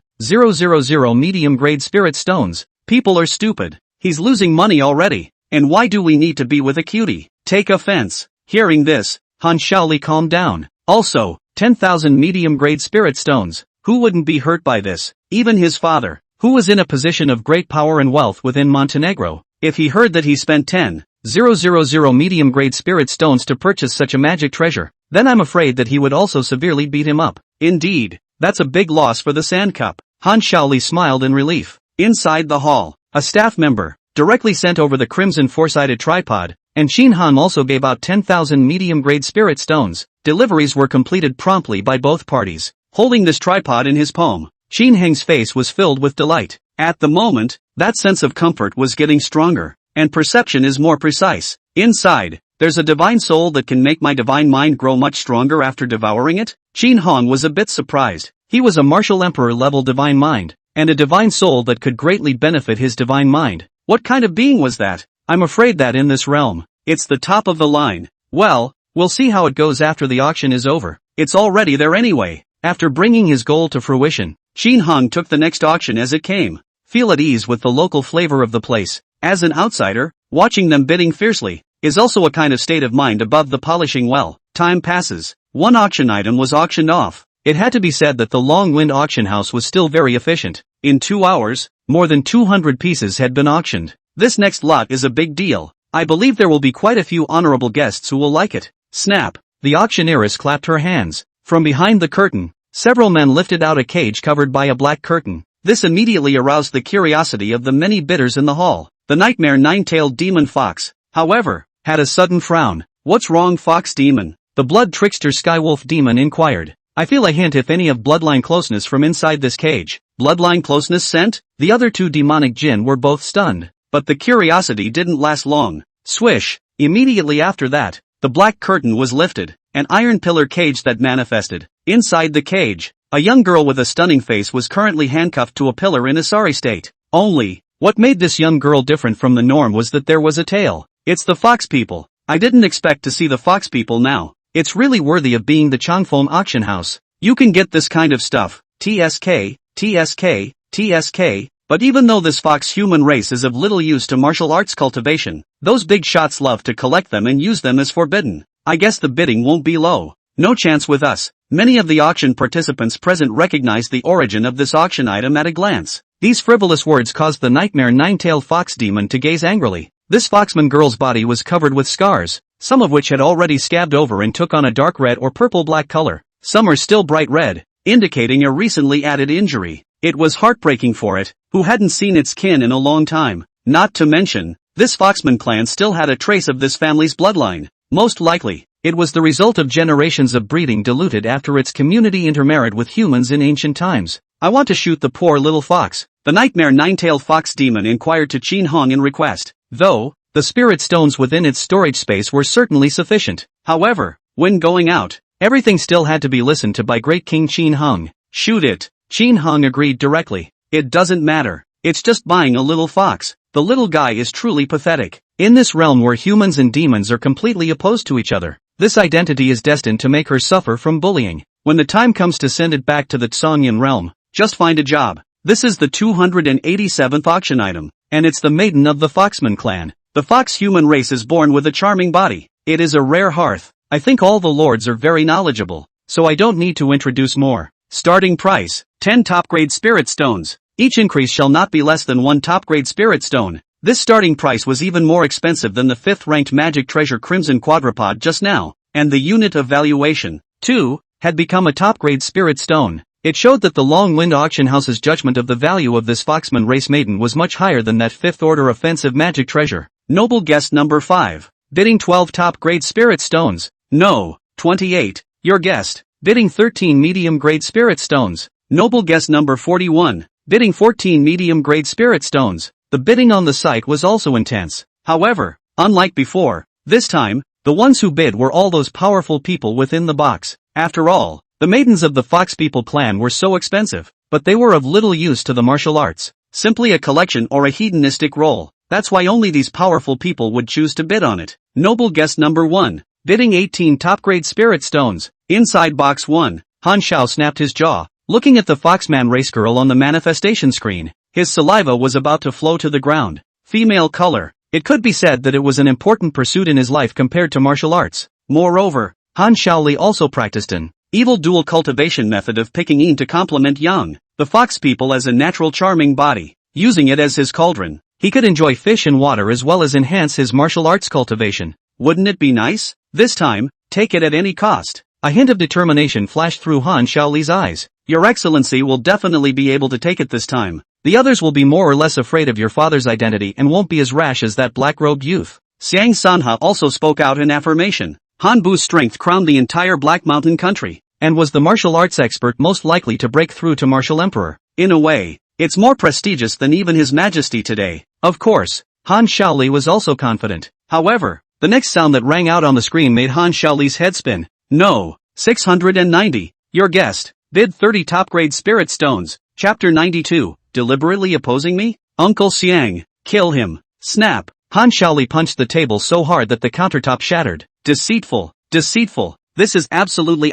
medium-grade spirit stones. People are stupid. He's losing money already. And why do we need to be with a cutie? Take offense. Hearing this, Han Shaoli calmed down. Also, 10,000 medium-grade spirit stones. Who wouldn't be hurt by this? Even his father, who was in a position of great power and wealth within Montenegro. If he heard that he spent 10,000 medium-grade spirit stones to purchase such a magic treasure, then I'm afraid that he would also severely beat him up. Indeed, that's a big loss for the Sand Cup. Han Shaoli smiled in relief. Inside the hall, a staff member, directly sent over the crimson four-sided tripod, and Shin Han also gave out 10,000 medium-grade spirit stones. Deliveries were completed promptly by both parties. Holding this tripod in his palm, Shin Heng's face was filled with delight. At the moment, that sense of comfort was getting stronger, and perception is more precise. Inside, there's a divine soul that can make my divine mind grow much stronger after devouring it? Shin Hong was a bit surprised. He was a martial emperor level divine mind, and a divine soul that could greatly benefit his divine mind. What kind of being was that? I'm afraid that in this realm, it's the top of the line. Well, we'll see how it goes after the auction is over. It's already there anyway. After bringing his goal to fruition, Shin Hong took the next auction as it came. Feel at ease with the local flavor of the place. As an outsider, watching them bidding fiercely is also a kind of state of mind above the polishing well. Time passes. One auction item was auctioned off. It had to be said that the Long Wind auction house was still very efficient. In 2 hours, more than 200 pieces had been auctioned. This next lot is a big deal. I believe there will be quite a few honorable guests who will like it. Snap! The auctioneeress clapped her hands. From behind the curtain, several men lifted out a cage covered by a black curtain. This immediately aroused the curiosity of the many bidders in the hall. The nightmare nine-tailed demon fox, however, had a sudden frown. What's wrong, fox demon? The blood trickster skywolf demon inquired. I feel a hint if any of bloodline closeness from inside this cage. Bloodline closeness scent? The other two demonic jinn were both stunned. But the curiosity didn't last long. Swish! Immediately after that, the black curtain was lifted, an iron pillar cage that manifested. Inside the cage, a young girl with a stunning face was currently handcuffed to a pillar in a sorry state. Only, what made this young girl different from the norm was that there was a tail. It's the fox people. I didn't expect to see the fox people now. It's really worthy of being the Changfeng auction house. You can get this kind of stuff. TSK, TSK, TSK. But even though this fox human race is of little use to martial arts cultivation, those big shots love to collect them and use them as forbidden. I guess the bidding won't be low. No chance with us. Many of the auction participants present recognized the origin of this auction item at a glance. These frivolous words caused the nightmare nine-tailed fox demon to gaze angrily. This foxman girl's body was covered with scars, some of which had already scabbed over and took on a dark red or purple-black color. Some are still bright red, indicating a recently added injury. It was heartbreaking for it, who hadn't seen its kin in a long time. Not to mention, this foxman clan still had a trace of this family's bloodline. Most likely, it was the result of generations of breeding diluted after its community intermarried with humans in ancient times. I want to shoot the poor little fox. The nightmare nine-tailed fox demon inquired to Qin Hong in request. Though, the spirit stones within its storage space were certainly sufficient. However, when going out, everything still had to be listened to by Great King Qin Hong. Shoot it. Qin Hong agreed directly. It doesn't matter. It's just buying a little fox. The little guy is truly pathetic. In this realm where humans and demons are completely opposed to each other, this identity is destined to make her suffer from bullying. When the time comes to send it back to the Tsongyan realm, just find a job. This is the 287th auction item, and it's the maiden of the Foxman clan. The fox human race is born with a charming body. It is a rare hearth. I think all the lords are very knowledgeable, so I don't need to introduce more. Starting price, 10 top-grade spirit stones. Each increase shall not be less than 1 top-grade spirit stone. This starting price was even more expensive than the 5th-ranked magic treasure Crimson Quadrupod just now, and the unit of valuation, too, had become a top-grade spirit stone. It showed that the Long Wind auction house's judgment of the value of this Foxman race maiden was much higher than that 5th-order offensive magic treasure. Noble guest number 5. Bidding 12 top-grade spirit stones. No, 28. Your guest. Bidding 13 medium-grade spirit stones. Noble guest number 41. Bidding 14 medium-grade spirit stones. The bidding on the site was also intense. However, unlike before, this time, the ones who bid were all those powerful people within the box. After all, the maidens of the Fox People clan were so expensive, but they were of little use to the martial arts. Simply a collection or a hedonistic role. That's why only these powerful people would choose to bid on it. Noble guest number 1. Bidding 18 top-grade spirit stones. Inside box 1, Han Shao snapped his jaw, looking at the Foxman race girl on the manifestation screen. His saliva was about to flow to the ground. Female color. It could be said that it was an important pursuit in his life compared to martial arts. Moreover, Han Shaoli also practiced an evil dual cultivation method of picking yin to complement yang, the fox people as a natural charming body, using it as his cauldron. He could enjoy fish and water as well as enhance his martial arts cultivation. Wouldn't it be nice? This time, take it at any cost. A hint of determination flashed through Han Shaoli's eyes. Your Excellency will definitely be able to take it this time. The others will be more or less afraid of your father's identity and won't be as rash as that black-robed youth. Xiang Sanha also spoke out in affirmation. Han Bu's strength crowned the entire Black Mountain country, and was the martial arts expert most likely to break through to martial emperor. In a way, it's more prestigious than even His Majesty today. Of course, Han Shaoli was also confident. However, the next sound that rang out on the screen made Han Shaoli's head spin. No, 690. Your guest. Bid 30 top-grade spirit stones. Chapter 92. Deliberately opposing me? Uncle Xiang. Kill him. Snap. Han Shaoli punched the table so hard that the countertop shattered. Deceitful. Deceitful. This is absolutely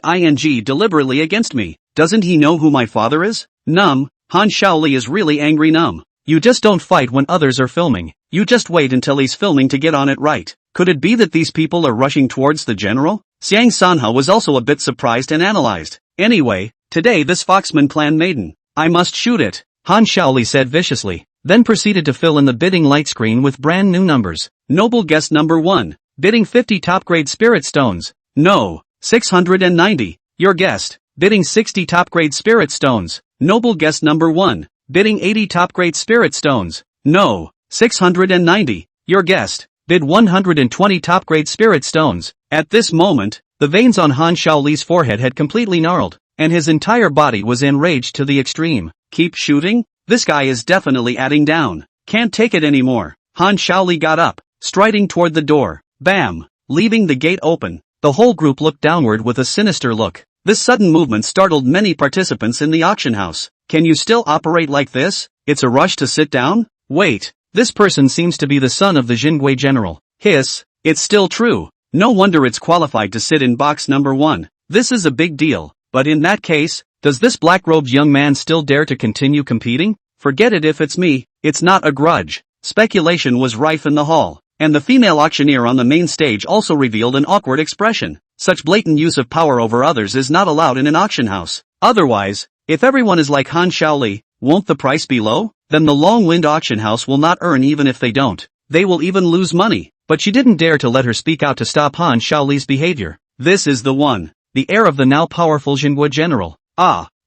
deliberately against me. Doesn't he know who my father is? Han Shaoli is really angry. You just don't fight when others are filming. You just wait until he's filming to get on it right. Could it be that these people are rushing towards the general? Xiang Sanha was also a bit surprised and analyzed. Anyway, today this Foxman clan maiden. I must shoot it, Han Shaoli said viciously, then proceeded to fill in the bidding light screen with brand new numbers. Noble guest number 1. Bidding 50 top-grade spirit stones. No, 690. Your guest. Bidding 60 top-grade spirit stones. Noble guest number 1. Bidding 80 top-grade spirit stones. No, 690. Your guest. Bid 120 top-grade spirit stones. At this moment, the veins on Han Shaoli's forehead had completely gnarled, and his entire body was enraged to the extreme. Keep shooting? This guy is definitely adding down. Can't take it anymore. Han Shaoli got up, striding toward the door. Bam! Leaving the gate open. The whole group looked downward with a sinister look. This sudden movement startled many participants in the auction house. Can you still operate like this? It's a rush to sit down? Wait, this person seems to be the son of the Jingui general. Hiss, it's still true. No wonder it's qualified to sit in box number 1. This is a big deal. But in that case, does this black-robed young man still dare to continue competing? Forget it if it's me, it's not a grudge. Speculation was rife in the hall, and the female auctioneer on the main stage also revealed an awkward expression. Such blatant use of power over others is not allowed in an auction house. Otherwise, if everyone is like Han Shaoli, won't the price be low? Then the long-wind auction house will not earn even if they don't. They will even lose money. But she didn't dare to let her speak out to stop Han Shaoli's behavior. This is the one. The heir of the now powerful Jingui general.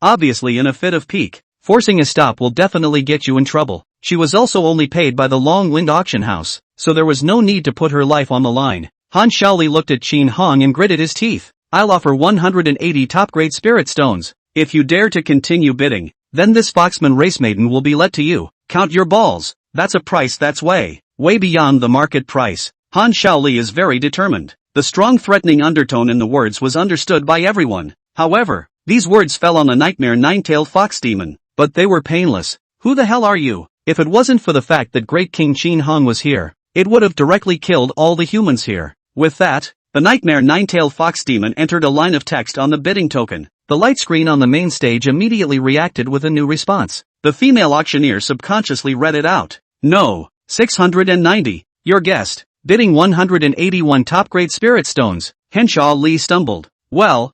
Obviously in a fit of pique. Forcing a stop will definitely get you in trouble. She was also only paid by the long-wind auction house, so there was no need to put her life on the line. Han Shaoli looked at Qin Hong and gritted his teeth. I'll offer 180 top-grade spirit stones. If you dare to continue bidding, then this Foxman race maiden will be let to you. Count your balls. That's a price that's way beyond the market price. Han Shaoli is very determined. The strong threatening undertone in the words was understood by everyone. However, these words fell on a nightmare nine-tailed fox demon. But they were painless. Who the hell are you? If it wasn't for the fact that Great King Qin Hong was here, it would have directly killed all the humans here. With that, the nightmare nine-tailed fox demon entered a line of text on the bidding token. The light screen on the main stage immediately reacted with a new response. The female auctioneer subconsciously read it out. No, 690. Your guest. Bidding 181 top-grade spirit stones. Henshaw Li stumbled. Well,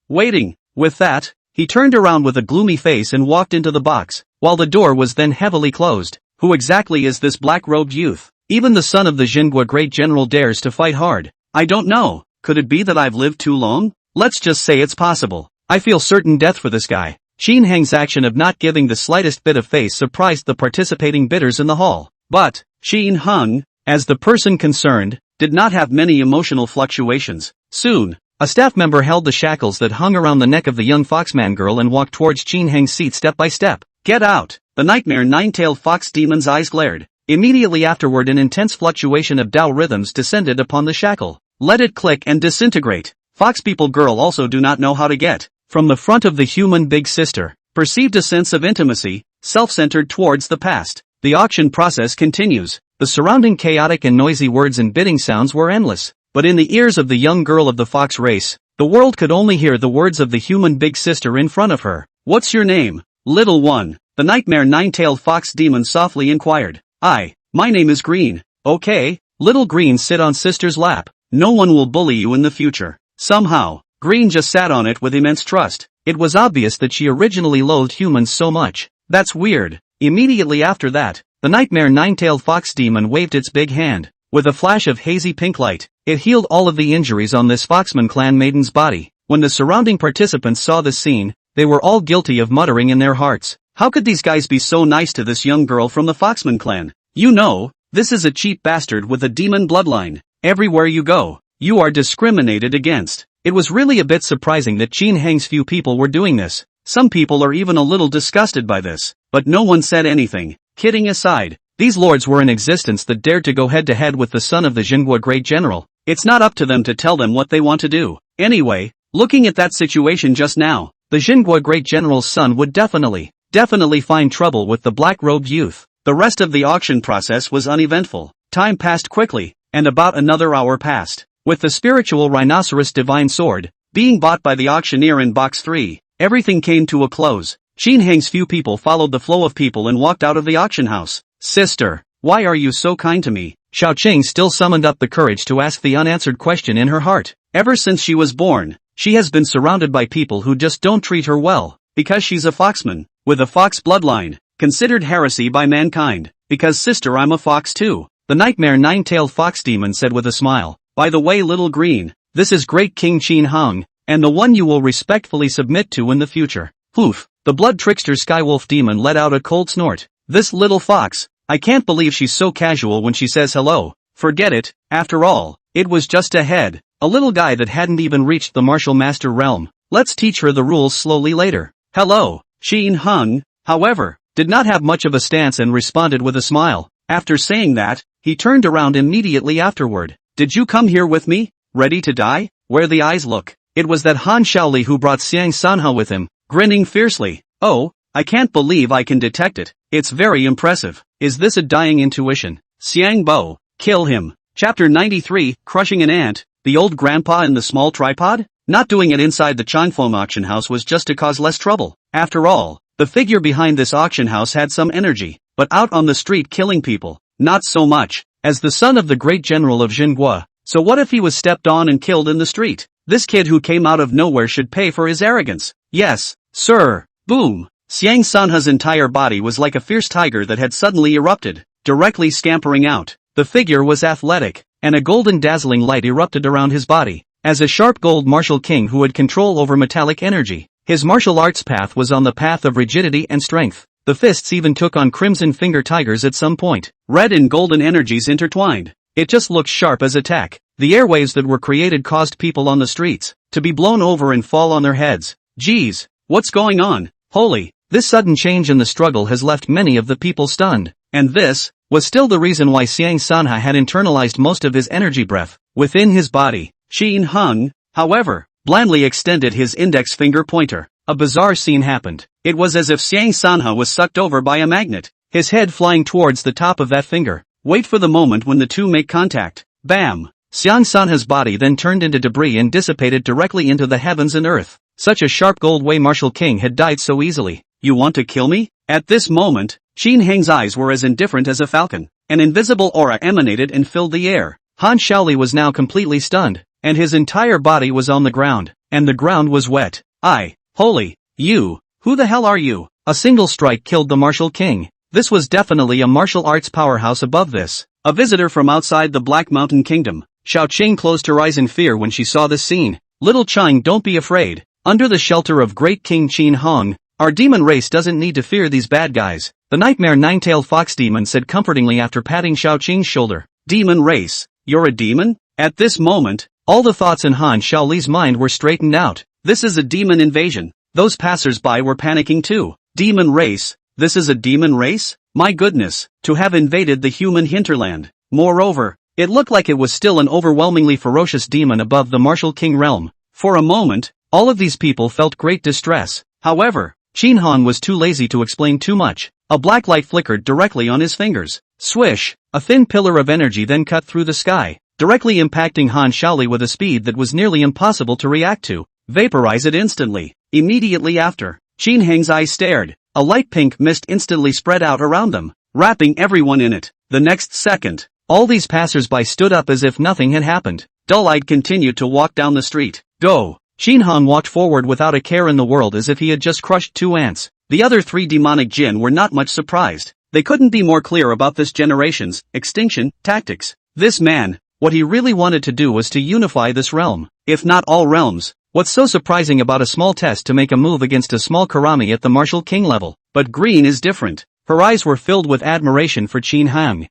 waiting. With that, he turned around with a gloomy face and walked into the box, while the door was then heavily closed. Who exactly is this black-robed youth? Even the son of the Jingui great general dares to fight hard. I don't know. Could it be that I've lived too long? Let's just say it's possible. I feel certain death for this guy. Qin Heng's action of not giving the slightest bit of face surprised the participating bidders in the hall. But, Qin Heng, as the person concerned, did not have many emotional fluctuations. Soon, a staff member held the shackles that hung around the neck of the young Foxman girl and walked towards Qin Heng's seat step by step. Get out! The nightmare nine-tailed fox demon's eyes glared. Immediately afterward an intense fluctuation of Dao rhythms descended upon the shackle. Let it click and disintegrate. Fox people girl also do not know how to get, from the front of the human big sister, perceived a sense of intimacy, self-centered towards the past. The auction process continues. The surrounding chaotic and noisy words and bidding sounds were endless. But in the ears of the young girl of the fox race, the world could only hear the words of the human big sister in front of her. What's your name, little one? The nightmare nine-tailed fox demon softly inquired. My name is Green. Okay, little Green, sit on sister's lap. No one will bully you in the future. Somehow, Green just sat on it with immense trust. It was obvious that she originally loathed humans so much. That's weird. Immediately after that, the nightmare nine-tailed fox demon waved its big hand. With a flash of hazy pink light, it healed all of the injuries on this Foxman clan maiden's body. When the surrounding participants saw this scene, they were all guilty of muttering in their hearts. How could these guys be so nice to this young girl from the Foxman clan? You know, this is a cheap bastard with a demon bloodline. Everywhere you go, you are discriminated against. It was really a bit surprising that Qin Heng's few people were doing this. Some people are even a little disgusted by this, but no one said anything. Kidding aside, these lords were in existence that dared to go head-to-head with the son of the Jinhua Great General. It's not up to them to tell them what they want to do. Anyway, looking at that situation just now, the Jinhua Great General's son would definitely find trouble with the black-robed youth. The rest of the auction process was uneventful. Time passed quickly, and about another hour passed. With the spiritual rhinoceros divine sword being bought by the auctioneer in box 3, everything came to a close. Qin Heng's few people followed the flow of people and walked out of the auction house. Sister, why are you so kind to me? Xiao Qing still summoned up the courage to ask the unanswered question in her heart. Ever since she was born, she has been surrounded by people who just don't treat her well, because she's a foxman, with a fox bloodline, considered heresy by mankind. Because sister, I'm a fox too, the nightmare nine-tailed fox demon said with a smile. By the way, little Green, this is Great King Qin Heng, and the one you will respectfully submit to in the future. Poof, the blood trickster skywolf demon let out a cold snort. This little fox, I can't believe she's so casual when she says hello. Forget it, after all, it was just a head, a little guy that hadn't even reached the martial master realm. Let's teach her the rules slowly later. Hello, Qin Heng, however, did not have much of a stance and responded with a smile. After saying that, he turned around immediately afterward. Did you come here with me, ready to die? Where the eyes look. It was that Han Shaoli who brought Xiang Sanhe with him, grinning fiercely. Oh, I can't believe I can detect it. It's very impressive. Is this a dying intuition? Xiang Bo, kill him. Chapter 93, Crushing an Ant, the old grandpa in the small tripod? Not doing it inside the Changfeng auction house was just to cause less trouble. After all, the figure behind this auction house had some energy, but out on the street killing people, not so much. As the son of the great general of Jinhua, so what if he was stepped on and killed in the street? This kid who came out of nowhere should pay for his arrogance. Yes, sir. Boom. Xiang Sanhe's entire body was like a fierce tiger that had suddenly erupted, directly scampering out. The figure was athletic, and a golden dazzling light erupted around his body. As a sharp gold martial king who had control over metallic energy, his martial arts path was on the path of rigidity and strength. The fists even took on crimson finger tigers at some point. Red and golden energies intertwined. It just looked sharp as attack. The airwaves that were created caused people on the streets to be blown over and fall on their heads. Geez, what's going on? Holy, this sudden change in the struggle has left many of the people stunned. And this was still the reason why Xiang Sanhe had internalized most of his energy breath within his body. Qin Heng, however, blandly extended his index finger pointer. A bizarre scene happened. It was as if Xiang Sanhe was sucked over by a magnet, his head flying towards the top of that finger. Wait for the moment when the two make contact. Bam! Xiang Sanhe's body then turned into debris and dissipated directly into the heavens and earth. Such a sharp gold Wei martial king had died so easily. You want to kill me? At this moment, Qin Heng's eyes were as indifferent as a falcon. An invisible aura emanated and filled the air. Han Shaoli was now completely stunned, and his entire body was on the ground, and the ground was wet. Holy, you, who the hell are you? A single strike killed the martial king. This was definitely a martial arts powerhouse above this. A visitor from outside the Black Mountain Kingdom. Xiao Qing closed her eyes in fear when she saw this scene. Little Chang, don't be afraid. Under the shelter of Great King Qin Heng, our demon race doesn't need to fear these bad guys. The nightmare nine-tailed fox demon said comfortingly after patting Xiao Qing's shoulder. Demon race? You're a demon? At this moment, all the thoughts in Han Shaoli's mind were straightened out. This is a demon invasion. Those passers-by were panicking too. Demon race? This is a demon race? My goodness, to have invaded the human hinterland. Moreover, It looked like it was still an overwhelmingly ferocious demon above the martial king realm. For a moment, all of these people felt great distress. However, Qin Han was too lazy to explain too much. A black light flickered directly on his fingers. Swish! A thin pillar of energy then cut through the sky, directly impacting Han Shaoli with a speed that was nearly impossible to react to. Vaporize it instantly. Immediately after, Qin Heng's eyes stared. A light pink mist instantly spread out around them, wrapping everyone in it. The next second, all these passers-by stood up as if nothing had happened. Dull-eyed continued to walk down the street. Go! Qin Han walked forward without a care in the world as if he had just crushed 2 ants. The other 3 demonic jinn were not much surprised. They couldn't be more clear about this generation's extinction tactics. This man, what he really wanted to do was to unify this realm, if not all realms. What's so surprising about a small test to make a move against a small Karami at the martial king level? But Green is different. Her eyes were filled with admiration for Qin Han.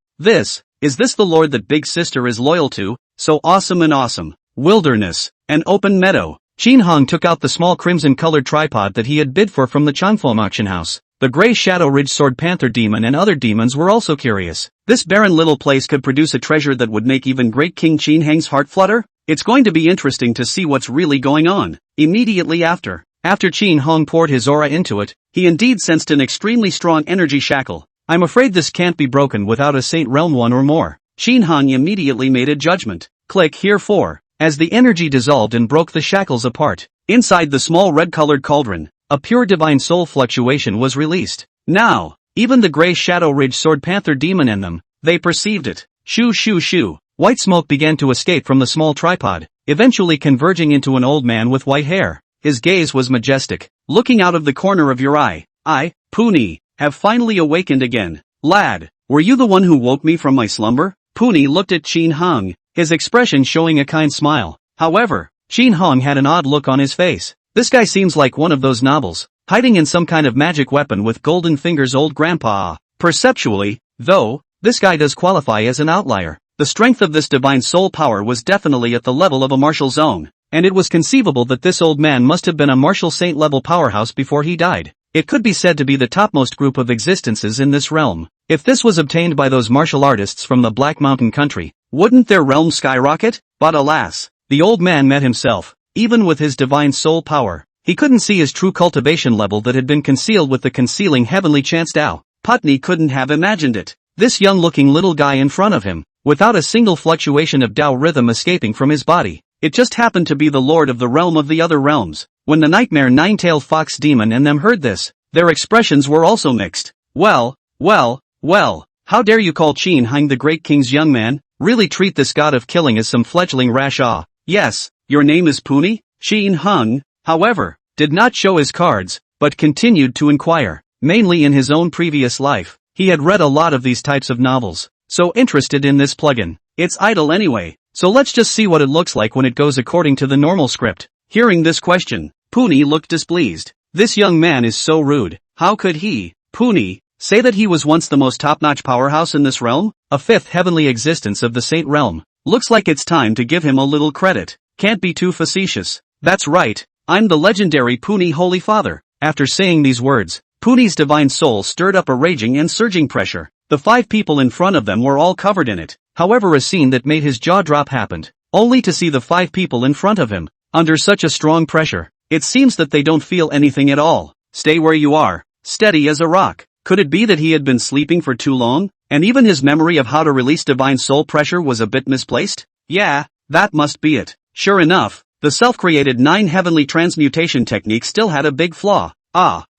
Is this the lord that Big Sister is loyal to? So awesome and awesome. Wilderness. An open meadow. Qin Han took out the small crimson-colored tripod that he had bid for from the Changfeng auction house. The gray Shadow Ridge Sword Panther demon and other demons were also curious. This barren little place could produce a treasure that would make even great King Qin Heng's heart flutter? It's going to be interesting to see what's really going on. Immediately after Qin Hong poured his aura into it, he indeed sensed an extremely strong energy shackle. I'm afraid this can't be broken without a Saint Realm 1 or more. Qin Han immediately made a judgment. Click here for. As the energy dissolved and broke the shackles apart, inside the small red-colored cauldron, a pure divine soul fluctuation was released. Now, even the gray Shadow Ridge Sword Panther demon in them, they perceived it. Shoo shoo shoo. White smoke began to escape from the small tripod, eventually converging into an old man with white hair. His gaze was majestic. Looking out of the corner of your eye, I, Puni, have finally awakened again. Lad, were you the one who woke me from my slumber? Puni looked at Qin Hong, his expression showing a kind smile. However, Qin Hong had an odd look on his face. This guy seems like one of those novels, hiding in some kind of magic weapon with golden fingers old grandpa. Perceptually, though, this guy does qualify as an outlier. The strength of this divine soul power was definitely at the level of a martial zone, and it was conceivable that this old man must have been a martial saint level powerhouse before he died. It could be said to be the topmost group of existences in this realm. If this was obtained by those martial artists from the Black Mountain country, wouldn't their realm skyrocket? But alas, the old man met himself. Even with his divine soul power, he couldn't see his true cultivation level that had been concealed with the concealing heavenly chance Tao. Putney couldn't have imagined it. This young-looking little guy in front of him, without a single fluctuation of Tao rhythm escaping from his body. It just happened to be the lord of the realm of the other realms. When the nightmare nine-tailed fox demon and them heard this, their expressions were also mixed. Well, how dare you call Qin Hang the great king's young man? Really treat this god of killing as some fledgling rash ah. Yes, your name is Puni? Qin Hung, however, did not show his cards, but continued to inquire. Mainly in his own previous life, he had read a lot of these types of novels. So interested in this plugin. It's idle anyway, so let's just see what it looks like when it goes according to the normal script. Hearing this question, Puni looked displeased. This young man is so rude. How could he, Puni, say that he was once the most top-notch powerhouse in this realm? A fifth heavenly existence of the Saint Realm. Looks like it's time to give him a little credit. Can't be too facetious. That's right, I'm the legendary Puni Holy Father. After saying these words, Puni's divine soul stirred up a raging and surging pressure. The 5 people in front of them were all covered in it. However, a scene that made his jaw drop happened. Only to see the 5 people in front of him, under such a strong pressure. It seems that they don't feel anything at all. Stay where you are, steady as a rock. Could it be that he had been sleeping for too long, and even his memory of how to release divine soul pressure was a bit misplaced? Yeah, that must be it. Sure enough, the self-created 9 heavenly transmutation technique still had a big flaw.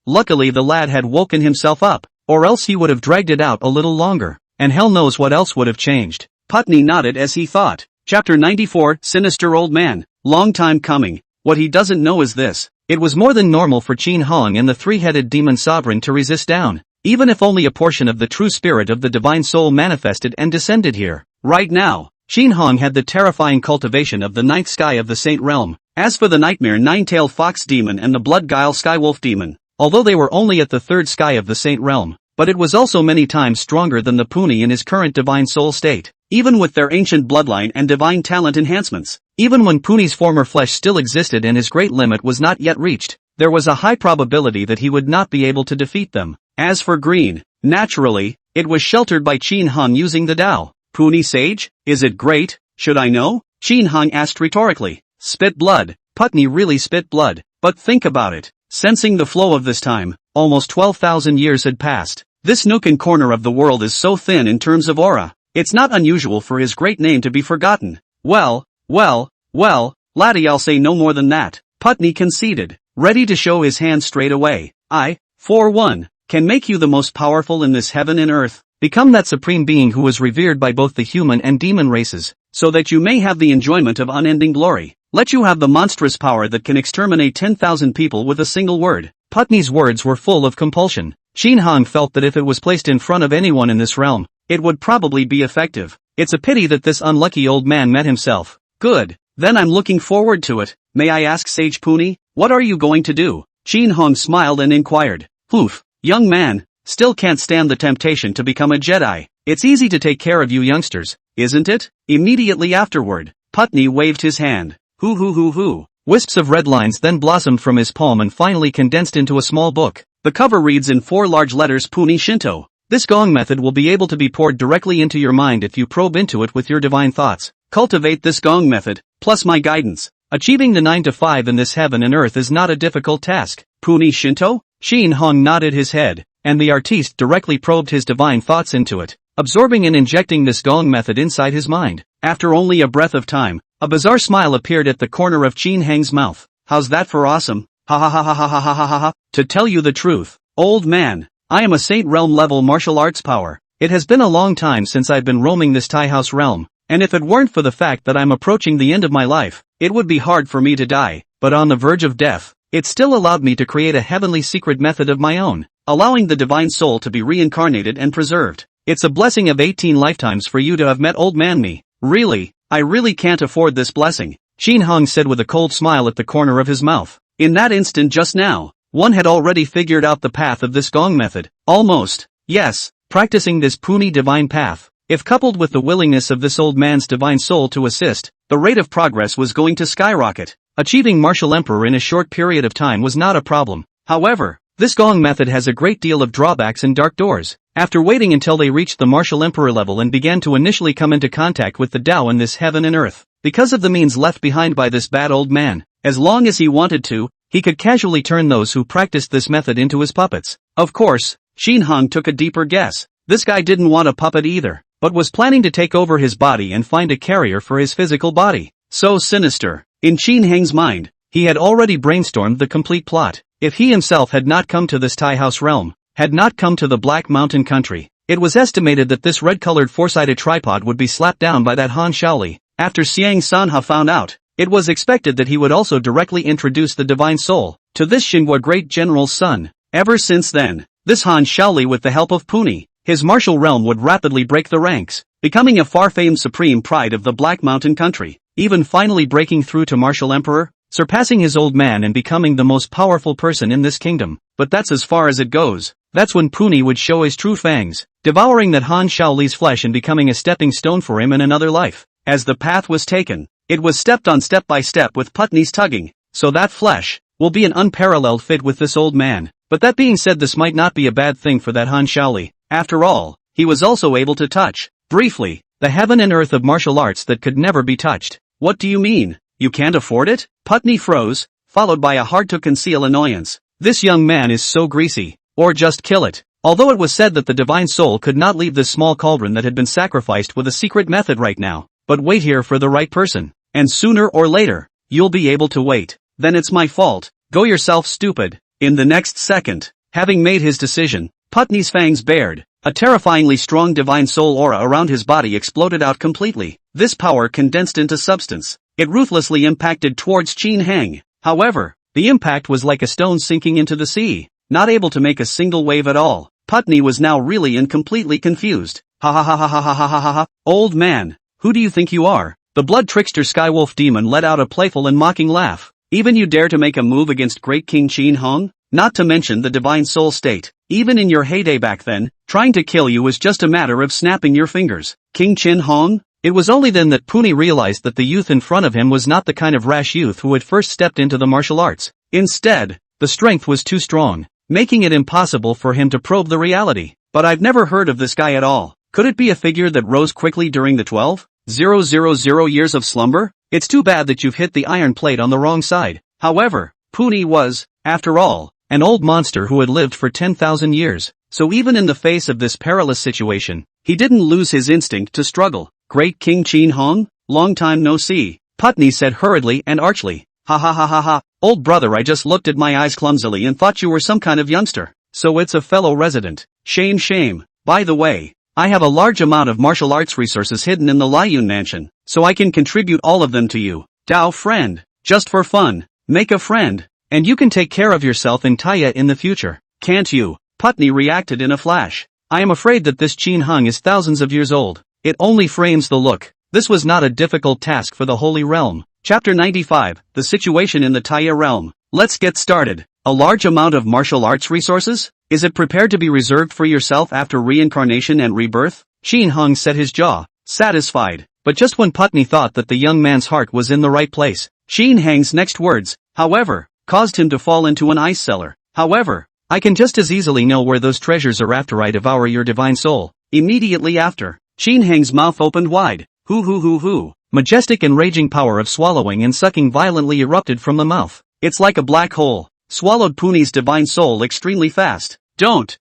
Luckily the lad had woken himself up, or else he would have dragged it out a little longer, and hell knows what else would have changed. Putney nodded as he thought. Chapter 94, Sinister Old Man. Long time coming. What he doesn't know is this. It was more than normal for Qin Hong and the 3-headed demon sovereign to resist down, even if only a portion of the true spirit of the divine soul manifested and descended here. Right now, Qin Hong had the terrifying cultivation of the 9th sky of the Saint Realm. As for the nightmare nine-tailed fox demon and the blood guile skywolf demon, although they were only at the 3rd sky of the Saint Realm, but it was also many times stronger than the Puni in his current divine soul state, even with their ancient bloodline and divine talent enhancements. Even when Puni's former flesh still existed and his great limit was not yet reached, there was a high probability that he would not be able to defeat them. As for Green, naturally, it was sheltered by Qin Han using the Tao. Puni sage? Is it great? Should I know? Qin Hong asked rhetorically. Spit blood. Putney really spit blood. But think about it. Sensing the flow of this time, almost 12,000 years had passed. This nook and corner of the world is so thin in terms of aura. It's not unusual for his great name to be forgotten. Well, laddie, I'll say no more than that. Putney conceded, ready to show his hand straight away. I, for one, can make you the most powerful in this heaven and earth. Become that supreme being who was revered by both the human and demon races, so that you may have the enjoyment of unending glory. Let you have the monstrous power that can exterminate 10,000 people with a single word. Putney's words were full of compulsion. Qin Hong felt that if it was placed in front of anyone in this realm, it would probably be effective. It's a pity that this unlucky old man met himself. Good. Then I'm looking forward to it. May I ask Sage Puni, what are you going to do? Qin Hong smiled and inquired. Oof, young man, still can't stand the temptation to become a Jedi. It's easy to take care of you youngsters, isn't it? Immediately afterward, Putney waved his hand. Hoo. Wisps of red lines then blossomed from his palm and finally condensed into a small book. The cover reads in 4 large letters Puni Shinto. This gong method will be able to be poured directly into your mind if you probe into it with your divine thoughts. Cultivate this gong method, plus my guidance. Achieving the 9 to 5 in this heaven and earth is not a difficult task. Puni Shinto? Qin Hong nodded his head, and the artiste directly probed his divine thoughts into it, absorbing and injecting this gong method inside his mind. After only a breath of time, a bizarre smile appeared at the corner of Qin Heng's mouth. How's that for awesome? Ha ha ha ha ha ha ha ha ha. To tell you the truth, old man, I am a Saint Realm level martial arts power. It has been a long time since I've been roaming this Tai House realm, and if it weren't for the fact that I'm approaching the end of my life, it would be hard for me to die, but on the verge of death, it still allowed me to create a heavenly secret method of my own, allowing the divine soul to be reincarnated and preserved. It's a blessing of 18 lifetimes for you to have met old man me. Really, I really can't afford this blessing, Qin Hong said with a cold smile at the corner of his mouth. In that instant just now, one had already figured out the path of this gong method. Almost. Yes, practicing this Puni divine path, if coupled with the willingness of this old man's divine soul to assist, the rate of progress was going to skyrocket. Achieving martial emperor in a short period of time was not a problem. However, this gong method has a great deal of drawbacks and dark doors. After waiting until they reached the martial emperor level and began to initially come into contact with the Tao in this heaven and earth, because of the means left behind by this bad old man, as long as he wanted to, he could casually turn those who practiced this method into his puppets. Of course, Qin Hong took a deeper guess. This guy didn't want a puppet either, but was planning to take over his body and find a carrier for his physical body. So sinister. In Qin Heng's mind, he had already brainstormed the complete plot. If he himself had not come to this Tai House realm, had not come to the Black Mountain country, it was estimated that this red-colored four-sided tripod would be slapped down by that Han Shaoli. After Xiang Sanha found out, it was expected that he would also directly introduce the divine soul to this Xinhua great general's son. Ever since then, this Han Shaoli, with the help of Puni, his martial realm would rapidly break the ranks, becoming a far-famed supreme pride of the Black Mountain country, even finally breaking through to martial emperor, surpassing his old man and becoming the most powerful person in this kingdom. But that's as far as it goes. That's when Puni would show his true fangs, devouring that Han Shaoli's flesh and becoming a stepping stone for him in another life. As the path was taken, it was stepped on step by step with Putney's tugging, so that flesh will be an unparalleled fit with this old man. But that being said, this might not be a bad thing for that Han Shaoli. After all, he was also able to touch, briefly, the heaven and earth of martial arts that could never be touched. What do you mean? You can't afford it? Putney froze, followed by a hard-to-conceal annoyance. This young man is so greasy. Or just kill it. Although it was said that the divine soul could not leave this small cauldron that had been sacrificed with a secret method right now, but wait here for the right person. And sooner or later, you'll be able to wait. Then it's my fault. Go yourself, stupid. In the next second, having made his decision, Putney's fangs bared. A terrifyingly strong divine soul aura around his body exploded out completely. This power condensed into substance. It ruthlessly impacted towards Qin Heng. However, the impact was like a stone sinking into the sea, not able to make a single wave at all. Putney was now really and completely confused. Ha ha ha ha ha ha ha ha ha ha. Old man, who do you think you are? The blood trickster Skywolf demon let out a playful and mocking laugh. Even you dare to make a move against great King Qin Hong? Not to mention the divine soul state. Even in your heyday back then, trying to kill you was just a matter of snapping your fingers. King Qin Hong? It was only then that Puni realized that the youth in front of him was not the kind of rash youth who had first stepped into the martial arts. Instead, the strength was too strong, making it impossible for him to probe the reality. But I've never heard of this guy at all. Could it be a figure that rose quickly during the 12,000 years of slumber? It's too bad that you've hit the iron plate on the wrong side. However, Puni was, after all, an old monster who had lived for 10,000 years. So even in the face of this perilous situation, he didn't lose his instinct to struggle. Great King Chin Hong? Long time no see. Putney said hurriedly and archly. Ha ha ha ha ha. Old brother, I just looked at my eyes clumsily and thought you were some kind of youngster. So it's a fellow resident. Shame shame. By the way, I have a large amount of martial arts resources hidden in the Liyun mansion, so I can contribute all of them to you. Dao friend. Just for fun. Make a friend. And you can take care of yourself in Taya in the future. Can't you? Putney reacted in a flash. I am afraid that this Chin Hung is thousands of years old. It only frames the look. This was not a difficult task for the Holy Realm. Chapter 95, The Situation in the Taya Realm. Let's get started. A large amount of martial arts resources? Is it prepared to be reserved for yourself after reincarnation and rebirth? Chin Hung set his jaw, satisfied. But just when Putney thought that the young man's heart was in the right place, Chin Hang's next words, however, caused him to fall into an ice cellar. However, I can just as easily know where those treasures are after I devour your divine soul. Immediately after, Chin Hang's mouth opened wide. Hoo. Majestic and raging power of swallowing and sucking violently erupted from the mouth. It's like a black hole. Swallowed Puni's divine soul extremely fast. Don't.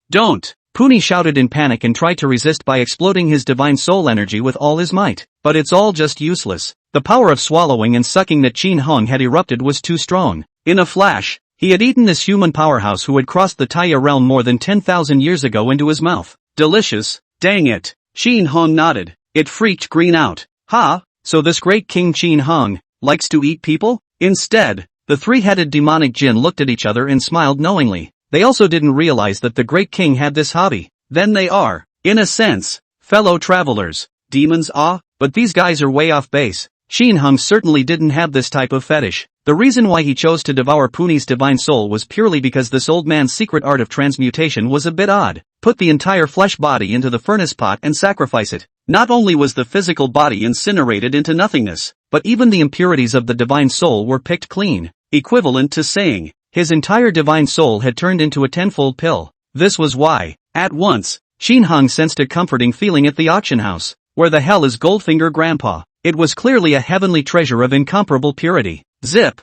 Puni shouted in panic and tried to resist by exploding his divine soul energy with all his might. But it's all just useless. The power of swallowing and sucking that Chin Hung had erupted was too strong. In a flash, he had eaten this human powerhouse who had crossed the Taya realm more than 10,000 years ago into his mouth. Delicious. Dang it. Chin Hung nodded. It freaked Green out. Ha, so this great King Chin Hung likes to eat people? Instead, the three-headed demonic jinn looked at each other and smiled knowingly. They also didn't realize that the great king had this hobby. Then they are, in a sense, fellow travelers. Demons but these guys are way off base. Chin Hung certainly didn't have this type of fetish. The reason why he chose to devour Puni's divine soul was purely because this old man's secret art of transmutation was a bit odd. Put the entire flesh body into the furnace pot and sacrifice it. Not only was the physical body incinerated into nothingness, but even the impurities of the divine soul were picked clean, equivalent to saying, his entire divine soul had turned into a tenfold pill. This was why, at once, Chin Hung sensed a comforting feeling at the auction house. Where the hell is Goldfinger Grandpa? It was clearly a heavenly treasure of incomparable purity. Zip.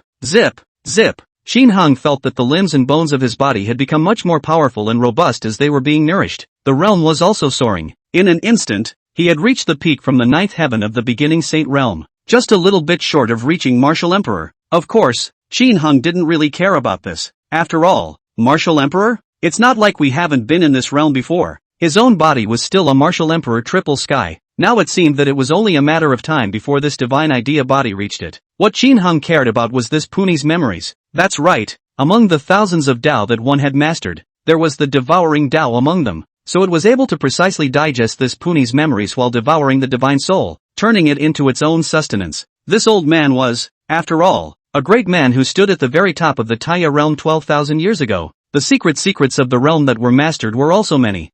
Chin Hung felt that the limbs and bones of his body had become much more powerful and robust as they were being nourished. The realm was also soaring. In an instant, he had reached the peak from the ninth heaven of the beginning Saint realm, just a little bit short of reaching Martial Emperor. Of course, Chin Hung didn't really care about this. After all, Martial Emperor? It's not like we haven't been in this realm before. His own body was still a Martial Emperor triple sky. Now it seemed that it was only a matter of time before this divine idea body reached it. What Chin Hung cared about was this Puni's memories. That's right, among the thousands of Tao that one had mastered, there was the devouring Tao among them, so it was able to precisely digest this Puni's memories while devouring the divine soul, turning it into its own sustenance. This old man was, after all, a great man who stood at the very top of the Taya realm 12,000 years ago. The secrets of the realm that were mastered were also many.